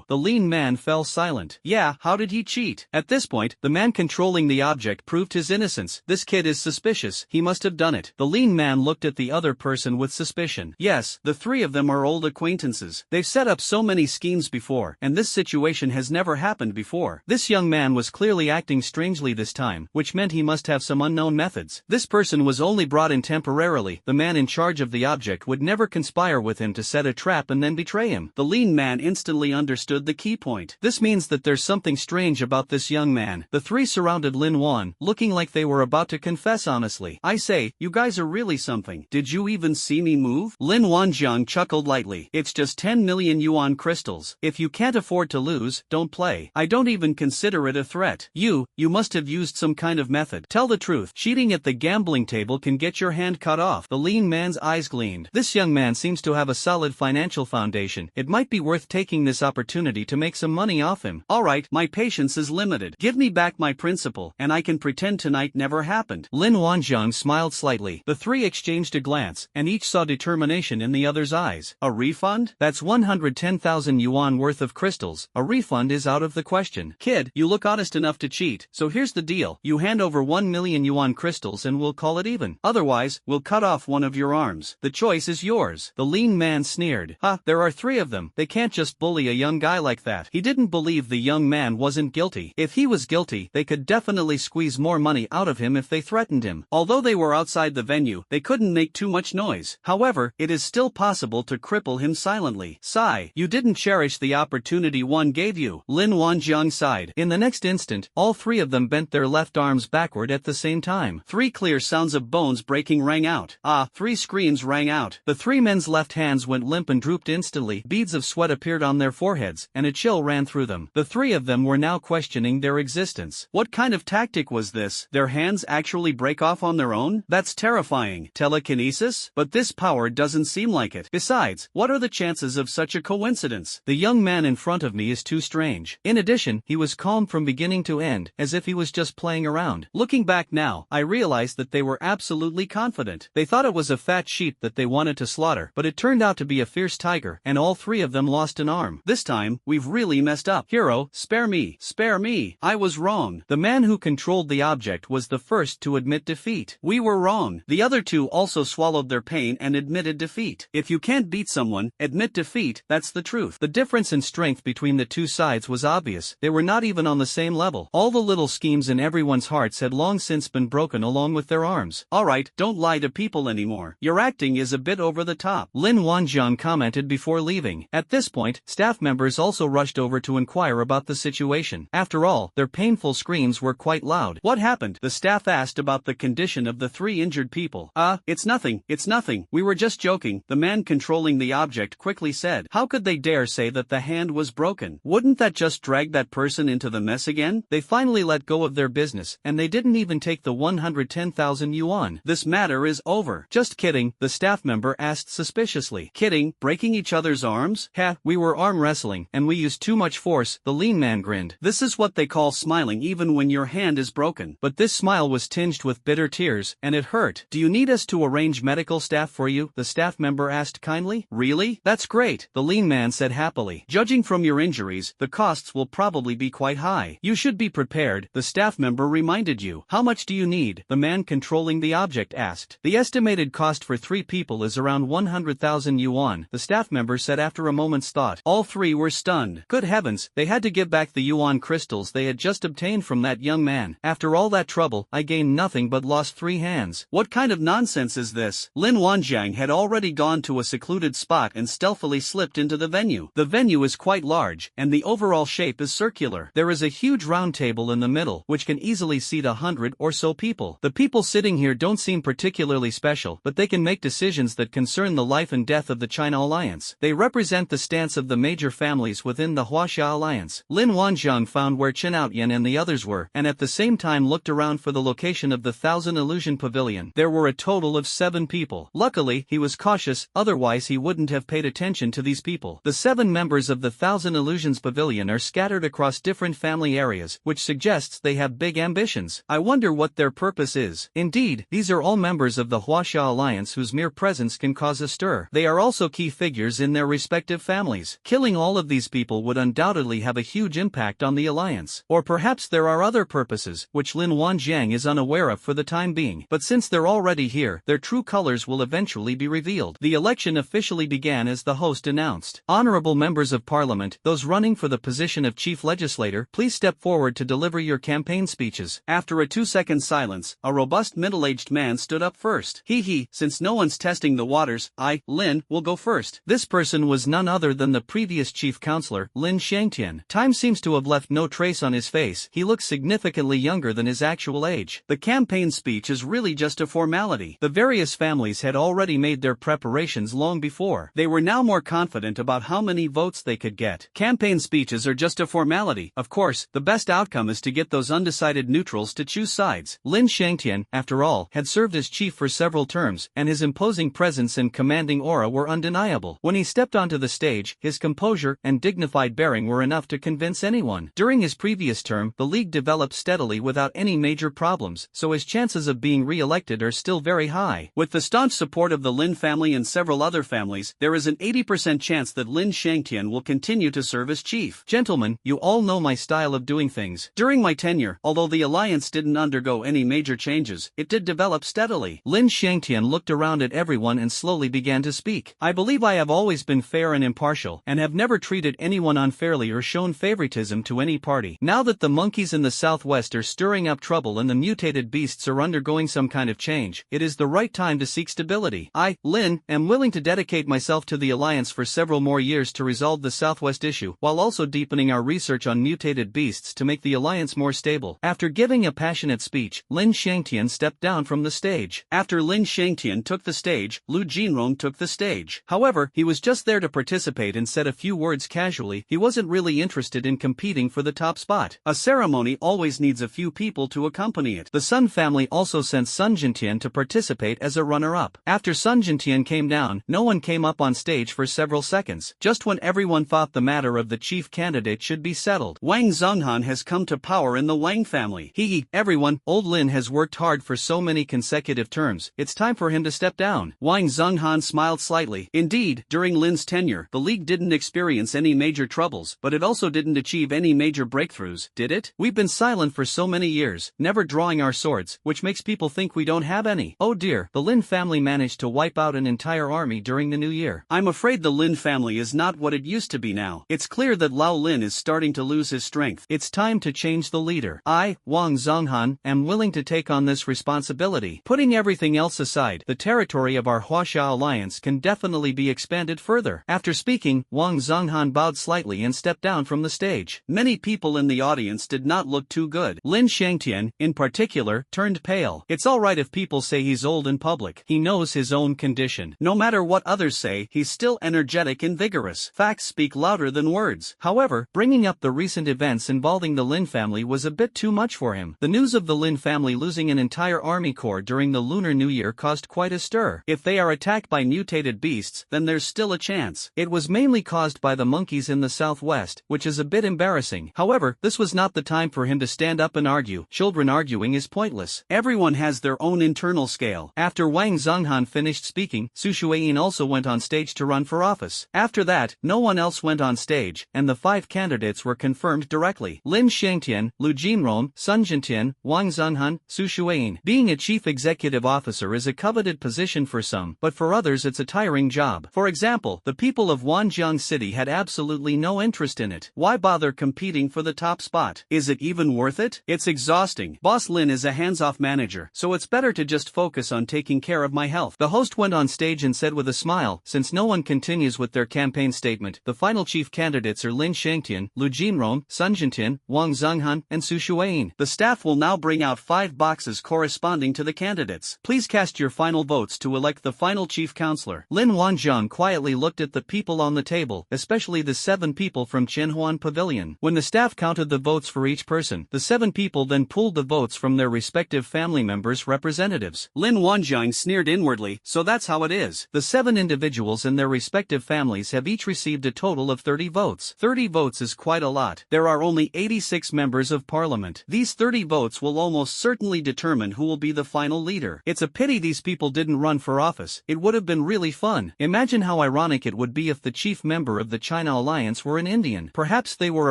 The lean man fell silent. Yeah, how did he cheat? At this point, the man controlling the object proved his innocence. This kid is suspicious. He must have done it. The lean man looked at the other person with suspicion. Yes, the three of them are old acquaintances. They've set up so many schemes before, and this situation has never happened before. This young man was clearly acting strangely this time, which meant he must have some unknown methods. This person was only brought in temporarily. The man in charge of the object would never conspire with him to set a trap and then betray him. The lean man instantly understood the key point. This means that there's something strange about this young man. The three surrounded Lin Wan, looking like they were about to confess honestly. I say, you guys are really something. Did you even see me move? Lin Wanjiang chuckled lightly. It's just 10 million yuan crystals. If you can't afford to lose, don't play. I don't even consider it a threat. You must have used some kind of method. Tell the truth. Cheating at the gambling table can get your hand cut off. The lean man's eyes gleamed. This young man seems to have a solid financial foundation. It might be worth taking this opportunity to make some money off him. Alright, my patience is limited. Give me back my principal, and I can pretend tonight never happened. Lin Wanjiang smiled slightly. The three exchanged a glance, and each saw determination in the other's eyes. A refund? That's 110,000 yuan worth of crystals. A refund is out of the question. Kid, you look honest enough to cheat, so here's the deal. You hand over 1 million yuan crystals and we'll call it even. Otherwise, we'll cut off one of your arms. The choice is yours. The lean man sneered. There are three of them. They can't just bully a young guy like that. He didn't believe the young man wasn't guilty. If he was guilty, they could definitely squeeze more money out of him if they threatened him. Although they were outside the venue, they couldn't make too much noise. However, it is still possible to cripple him silently. Sigh. You didn't cherish the opportunity one gave you. Lin Wanjiang sighed. In the next instant, all three of them bent their left arms backward at the same time. Three clear sounds of bones breaking rang out. Three screams rang out. The three men's left hands went limp and drooped instantly. Beads of sweat appeared on their foreheads, and a chill ran through them. The three of them were now questioning their existence. What kind of tactic was this? Their hands actually break off on their own? That's terrifying. Telekinesis? But this power doesn't seem like it. Besides, what are the chances of such a coincidence? The young man in front of me is too strange. In addition, he was calm from beginning to end, as if he was just playing around. Looking back now, I realized that they were absolutely confident. They thought it was a fat sheep that they wanted to slaughter, but it turned out to be a fierce tiger, and all three of them lost an arm. This time, we've really messed up. Hero, spare me, spare me. I was wrong. The man who controlled the object was the first to admit defeat. We were wrong. The other two also swallowed their pain and admitted defeat. If you can't beat someone, admit defeat, that's the truth. The difference in strength between the two sides was obvious. They were not even on the same level. All the little schemes in everyone's hearts had long since been broken along with their arms. Alright, don't lie to people anymore. Your acting is a bit over the top, Lin Wanjiang commented before leaving. At this point, staff members also rushed over to inquire about the situation. After all, their painful screams were quite loud. What happened? The staff asked about the condition of the three injured people. It's nothing, we were just joking, the man controlling the object quickly said. How could they dare say that the hand was broken? Wouldn't that just drag that person into the mess again? They finally let go of their business, and they didn't even take the 110,000 yuan. This matter is over. Just kidding, the staff member asked suspiciously. Kidding? Breaking each other's arms? We were arm wrestling, and we used too much force, the lean man grinned. This is what they call smiling even when your hand is broken. But this smile was tinged with bitter tears, and it hurt. Do you need us to arrange medical staff for you? The staff member asked kindly. Really? That's great, the lean man said happily. Judging from your injuries, the costs will probably be quite high. You should be prepared, the staff member reminded you. How much do you need? The man controlling the object asked. The estimated cost for 3 people is around 100,000 yuan, the staff member said after a moment's thought. All three were stunned. Good heavens, they had to give back the yuan crystals they had just obtained from that young man. After all that trouble, I gained nothing but lost 3 hands. What kind of nonsense is this? Lin Wanjiang had already gone to a secluded spot and stealthily slipped into the venue. The venue is quite large, and the overall shape is circular. There is a huge round table in the middle, which can easily seat 100 or so people. The people sitting here don't seem particularly special, but they can make decisions that concern the life and death of the China Alliance. They represent the stance of the major families within the Huaxia Alliance. Lin Wanjiang found where Chen Outyan and the others were, and at the same time looked around for the location of the Thousand Illusion Pavilion. There were a total of 7 people. Luckily, he was cautious, otherwise he wouldn't have paid attention to these people. The 7 members of the Thousand Illusions Pavilion are scattered across different family areas, which suggests they have big ambitions. I wonder what their purpose is. Indeed, these are all members of the Huaxia Alliance whose mere presence can cause a stir. They are also key figures in their respective families. Killing all of these people would undoubtedly have a huge impact on the alliance. Or perhaps there are other purposes, which Lin Wanjiang is unaware of for the time being. But since they're already here, their true colors will eventually be revealed. The election officially began as the host announced. Honorable members of parliament, those running for the position of chief legislator, please step forward to deliver your campaign speeches. After a 2-second silence, a robust middle-aged man stood up first. Since no one's testing the waters, I, Lin, will go first. This person was none other than the previous chief counselor, Lin Shangtian. Time seems to have left no trace on his face. He looks significantly younger than his actual age. The campaign speech is really just a formality. The various families had already made their preparations long before. They were now more confident about how many votes they could get. Campaign speeches are just a formality. Of course, the best outcome is to get those undecided neutrals to choose sides. Lin Shangtian, after all, had served as chief for several terms, and his imposing presence and commanding aura were undeniable. When he stepped onto the stage, his composure and dignified bearing were enough to convince anyone. During his previous term, the league developed steadily without any major problems, so his chances of being re-elected are still very high. With the staunch support of the Lin family and several other families, there is an 80% chance that Lin Shangtian will continue to serve as chief. Gentlemen, you all know my style of doing things. During my tenure, although the alliance didn't undergo any major changes, it did develop steadily. Lin Shangtian looked around at everyone and slowly began to speak. I believe I have always been fair and impartial, and have never treated anyone unfairly or shown favoritism to any party. Now that the monkeys in the southwest are stirring up trouble and the mutated beasts are undergoing some kind of change, it is the right time to seek stability. I, Lin, am willing to dedicate myself to the alliance for several more years to resolve the southwest issue, while also deepening our research on mutated beasts to make the alliance more stable. After giving a passionate speech, Lin Shangtian stepped down from the stage. After Lin Shangtian took the stage, Lu Jinrong took the stage. However, he was just there to participate and said a few words casually. He wasn't really interested in competing for the top spot. A ceremony always needs a few people to accompany it. The Sun family also sent Sun Jintian to participate as a runner-up. After Sun Jintian came down, no one came up on stage for several seconds. Just when everyone thought the matter of the chief candidate should be settled, Wang Zhonghan has come to power in the Wang family. Everyone, old Lin has worked hard for so many consecutive terms. It's time for him to step step down. Wang Zhonghan smiled slightly. Indeed, during Lin's tenure, the league didn't experience any major troubles, but it also didn't achieve any major breakthroughs, did it? We've been silent for so many years, never drawing our swords, which makes people think we don't have any. Oh dear, the Lin family managed to wipe out an entire army during the new year. I'm afraid the Lin family is not what it used to be now. It's clear that Lao Lin is starting to lose his strength. It's time to change the leader. I, Wang Zhonghan, am willing to take on this responsibility. Putting everything else aside, the territory of our Huaxia alliance can definitely be expanded further. After speaking, Wang Zhonghan bowed slightly and stepped down from the stage. Many people in the audience did not look too good. Lin Shangtian, in particular, turned pale. It's alright if people say he's old in public. He knows his own condition. No matter what others say, he's still energetic and vigorous. Facts speak louder than words. However, bringing up the recent events involving the Lin family was a bit too much for him. The news of the Lin family losing an entire army corps during the Lunar New Year caused quite a stir. If they are attacked by mutated beasts, then there's still a chance. It was mainly caused by the monkeys in the southwest, which is a bit embarrassing. However, this was not the time for him to stand up and argue. Children arguing is pointless. Everyone has their own internal scale. After Wang Zhonghan finished speaking, Su Shuiyin also went on stage to run for office. After that, no one else went on stage, and the 5 candidates were confirmed directly. Lin Shangtian, Lu Jinrong, Sun Jintian, Wang Zhonghan, Su Shuiyin. Being a chief executive officer is a coveted position for some, but for others it's a tiring job. For example, the people of Wanjiang City had absolutely no interest in it. Why bother competing for the top spot? Is it even worth it? It's exhausting. Boss Lin is a hands-off manager, so it's better to just focus on taking care of my health. The host went on stage and said with a smile, since no one continues with their campaign statement, the final chief candidates are Lin Shangtian, Lu Jinrong, Sun Jintian, Wang Zhonghan, and Su Shuiyin. The staff will now bring out 5 boxes corresponding to the candidates. Please cast your final votes to elect the final chief counselor. Lin Wanjiang quietly looked at the people on the table, especially the 7 people from Qianhuan Pavilion. When the staff counted the votes for each person, the 7 people then pulled the votes from their respective family members' representatives. Lin Wanjiang sneered inwardly, so that's how it is. The 7 individuals and their respective families have each received a total of 30 votes. 30 votes is quite a lot. There are only 86 members of parliament. These 30 votes will almost certainly determine who will be the final leader. It's a pity these people didn't run for office. It would have been really fun. Imagine how ironic it would be if the chief member of the China Alliance were an Indian. Perhaps they were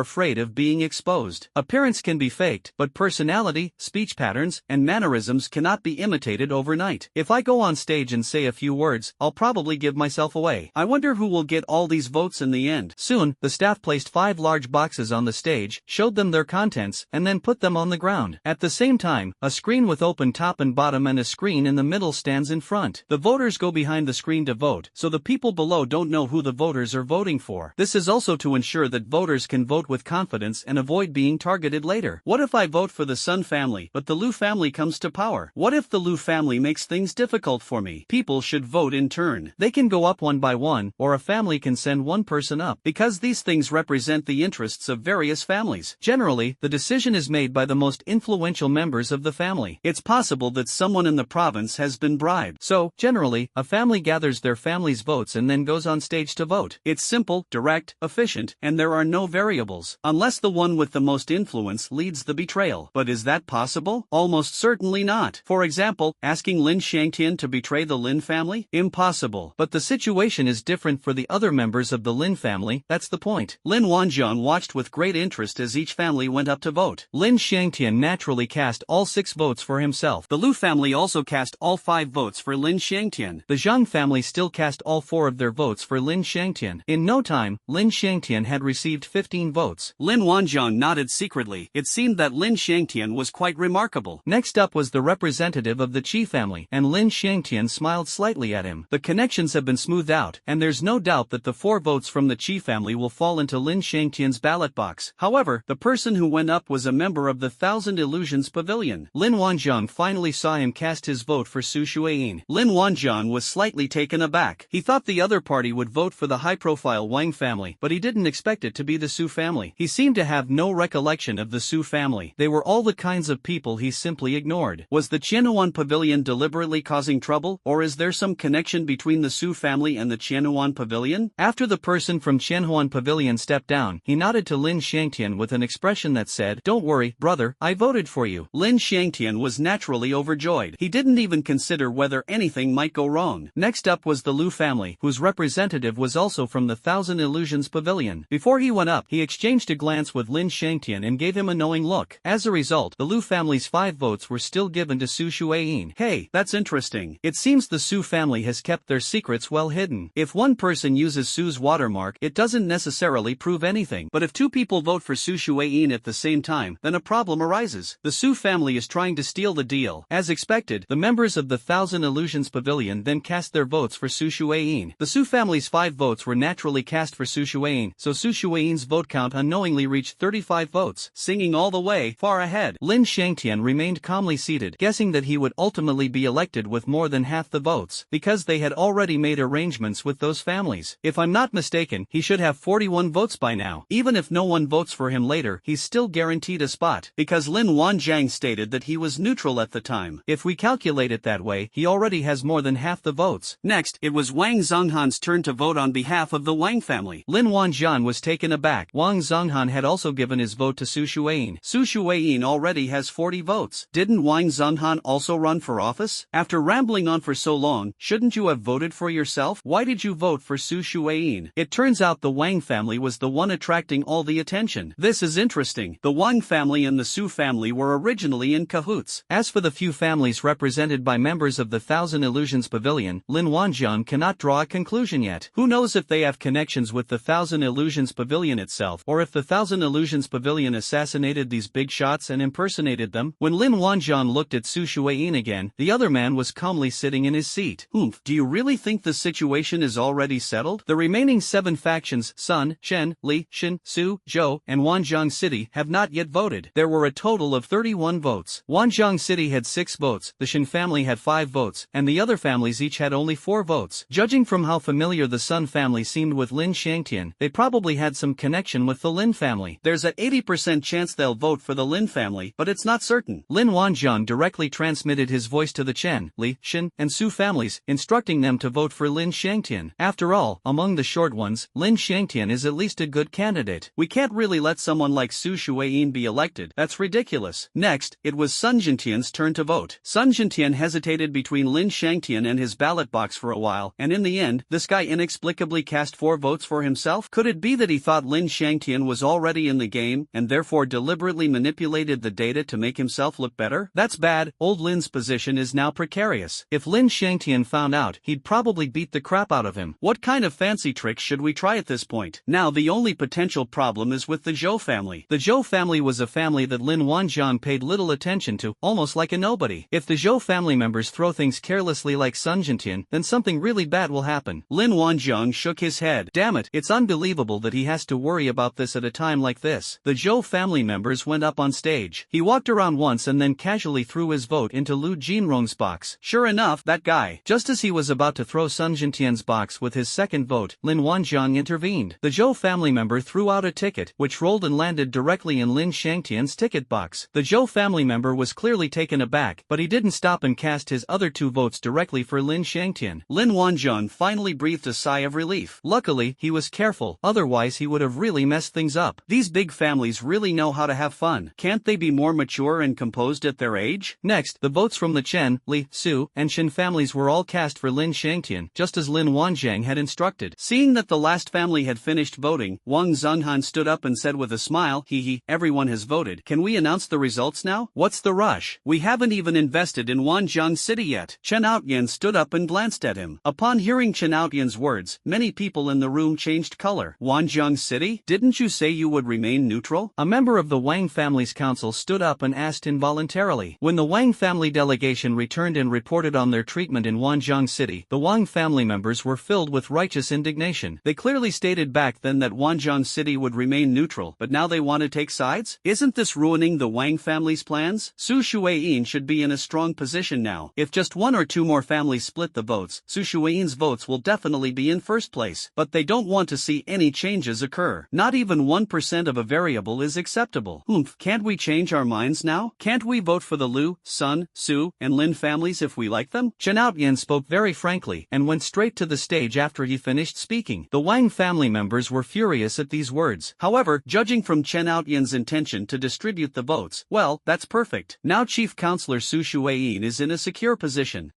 afraid of being exposed. Appearance can be faked, but personality, speech patterns, and mannerisms cannot be imitated overnight. If I go on stage and say a few words, I'll probably give myself away. I wonder who will get all these votes in the end. Soon, the staff placed 5 large boxes on the stage, showed them their contents, and then put them on the ground. At the same time, a screen with open top and bottom and a screen in the middle stands in front. The voters go behind the screen to vote, so the people below don't know who the voters are voting for. This is also to ensure that voters can vote with confidence and avoid being targeted later. What if I vote for the Sun family, but the Lu family comes to power? What if the Lu family makes things difficult for me? People should vote in turn. They can go up one by one, or a family can send one person up, because these things represent the interests of various families. Generally, the decision is made by the most influential members of the family. It's possible that someone in the province has been bribed. So, generally, a family gathers their family's votes and then goes on stage to vote. It's simple, direct, efficient, and there are no variables. Unless the one with the most influence leads the betrayal. But is that possible? Almost certainly not. For example, asking Lin Shangtian to betray the Lin family? Impossible. But the situation is different for the other members of the Lin family, that's the point. Lin Wanjiang watched with great interest as each family went up to vote. Lin Shangtian naturally cast all 6 votes for himself. The Lu family also cast all 5 votes for Lin Shangtian. The Zhang family still cast all 4 of their votes for Lin Shangtian. In no time, Lin Shangtian had received 15 votes. Lin Wanjiang nodded secretly. It seemed that Lin Shangtian was quite remarkable. Next up was the representative of the Qi family, and Lin Shangtian smiled slightly at him. The connections have been smoothed out, and there's no doubt that the 4 votes from the Qi family will fall into Lin Shangtian's ballot box. However, the person who went up was a member of the Thousand Illusions Pavilion. Lin Wanjiang finally saw him cast his vote for Su Shuiyin. Lin Wanjiang was slightly taken aback. He thought the other party would vote for the high-profile Wang family, but he didn't expect it to be the Su family. He seemed to have no recollection of the Su family. They were all the kinds of people he simply ignored. Was the Qianhuan Pavilion deliberately causing trouble, or is there some connection between the Su family and the Qianhuan Pavilion? After the person from Qianhuan Pavilion stepped down, he nodded to Lin Shangtian with an expression that said, "Don't worry, brother, I voted for you." Lin Shangtian was naturally overjoyed. He didn't even consider whether where anything might go wrong. Next up was the Lu family, whose representative was also from the Thousand Illusions Pavilion. Before he went up, he exchanged a glance with Lin Shangtian and gave him a knowing look. As a result, the Lu family's 5 votes were still given to Su Shuiyin. Hey, that's interesting. It seems the Su family has kept their secrets well hidden. If one person uses Su's watermark, it doesn't necessarily prove anything. But if 2 people vote for Su Shuiyin at the same time, then a problem arises. The Su family is trying to steal the deal. As expected, the members of the Thousand Illusions Pavilion then cast their votes for Su Shuiyin. The Su family's 5 votes were naturally cast for Su Shuiyin, so Su Shuiyin's vote count unknowingly reached 35 votes, singing all the way far ahead. Lin Shangtian remained calmly seated, guessing that he would ultimately be elected with more than half the votes, because they had already made arrangements with those families. If I'm not mistaken, he should have 41 votes by now. Even if no one votes for him later, he's still guaranteed a spot, because Lin Wanjiang stated that he was neutral at the time. If we calculate it that way, he already has more than half the votes. Next, it was Wang Zhonghan's turn to vote on behalf of the Wang family. Lin Wanjian was taken aback. Wang Zhonghan had also given his vote to Su Shuiyin. Su Shuiyin already has 40 votes. Didn't Wang Zhonghan also run for office? After rambling on for so long, shouldn't you have voted for yourself? Why did you vote for Su Shuiyin? It turns out the Wang family was the one attracting all the attention. This is interesting. The Wang family and the Su family were originally in cahoots. As for the few families represented by members of the Thousand Illusions Pavilion, Lin Wanjian cannot draw a conclusion yet. Who knows if they have connections with the Thousand Illusions Pavilion itself, or if the Thousand Illusions Pavilion assassinated these big shots and impersonated them? When Lin Wanjian looked at Su Shuiyin again, the other man was calmly sitting in his seat. Do you really think the situation is already settled? The remaining 7 factions, Sun, Shen, Li, Shin, Su, Zhou, and Wanjiang City, have not yet voted. There were a total of 31 votes. Wanjiang City had 6 votes, the Shin family had 5 votes, and the other families each had only 4 votes. Judging from how familiar the Sun family seemed with Lin Shangtian, they probably had some connection with the Lin family. There's a 80% chance they'll vote for the Lin family, but it's not certain. Lin Wanjian directly transmitted his voice to the Chen, Li, Shin, and Su families, instructing them to vote for Lin Shangtian. After all, among the short ones, Lin Shangtian is at least a good candidate. We can't really let someone like Su Shuiyin be elected. That's ridiculous. Next, it was Sun Jintian's turn to vote. Sun Jintian hesitated between Lin Shangtian and his ballot box for a while, and in the end, this guy inexplicably cast 4 votes for himself? Could it be that he thought Lin Shangtian was already in the game, and therefore deliberately manipulated the data to make himself look better? That's bad. Old Lin's position is now precarious. If Lin Shangtian found out, he'd probably beat the crap out of him. What kind of fancy tricks should we try at this point? Now the only potential problem is with the Zhou family. The Zhou family was a family that Lin Wanjian paid little attention to, almost like a nobody. If the Zhou family members throw things carelessly like Sun Jintian, then something really bad will happen. Lin Wanjiang shook his head. Damn it, it's unbelievable that he has to worry about this at a time like this. The Zhou family members went up on stage. He walked around once and then casually threw his vote into Lu Jinrong's box. Sure enough, that guy. Just as he was about to throw Sun Jintian's box with his second vote, Lin Wanjiang intervened. The Zhou family member threw out a ticket, which rolled and landed directly in Lin Shangtian's ticket box. The Zhou family member was clearly taken aback, but he didn't stop and cast his other 2 votes directly for Lin Shangtian. Lin Wanjiang finally breathed a sigh of relief. Luckily, he was careful, otherwise he would have really messed things up. These big families really know how to have fun. Can't they be more mature and composed at their age? Next, the votes from the Chen, Li, Su, and Shin families were all cast for Lin Shangtian, just as Lin Wanjiang had instructed. Seeing that the last family had finished voting, Wang Zhonghan stood up and said with a smile, "Hee, everyone has voted. Can we announce the results now? What's the rush? We haven't even invested in Wanjiang City yet." Chen Outyan stood up and glanced at him. Upon hearing Chen Outyan's words, many people in the room changed color. Wanjiang City? Didn't you say you would remain neutral? A member of the Wang family's council stood up and asked involuntarily. When the Wang family delegation returned and reported on their treatment in Wanjiang City, the Wang family members were filled with righteous indignation. They clearly stated back then that Wanjiang City would remain neutral, but now they want to take sides? Isn't this ruining the Wang family's plans? Su Shuiyin should be in a strong position now. If just 1 or 2 more families split the votes, Su Shuiyin's votes will definitely be in first place. But they don't want to see any changes occur. Not even 1% of a variable is acceptable. Can't we change our minds now? Can't we vote for the Lu, Sun, Su, and Lin families if we like them? Chen Outyan spoke very frankly, and went straight to the stage after he finished speaking. The Wang family members were furious at these words. However, judging from Chen Outyan's intention to distribute the votes, well, that's perfect. Now Chief Counselor Su Shuiyin is in a secure position.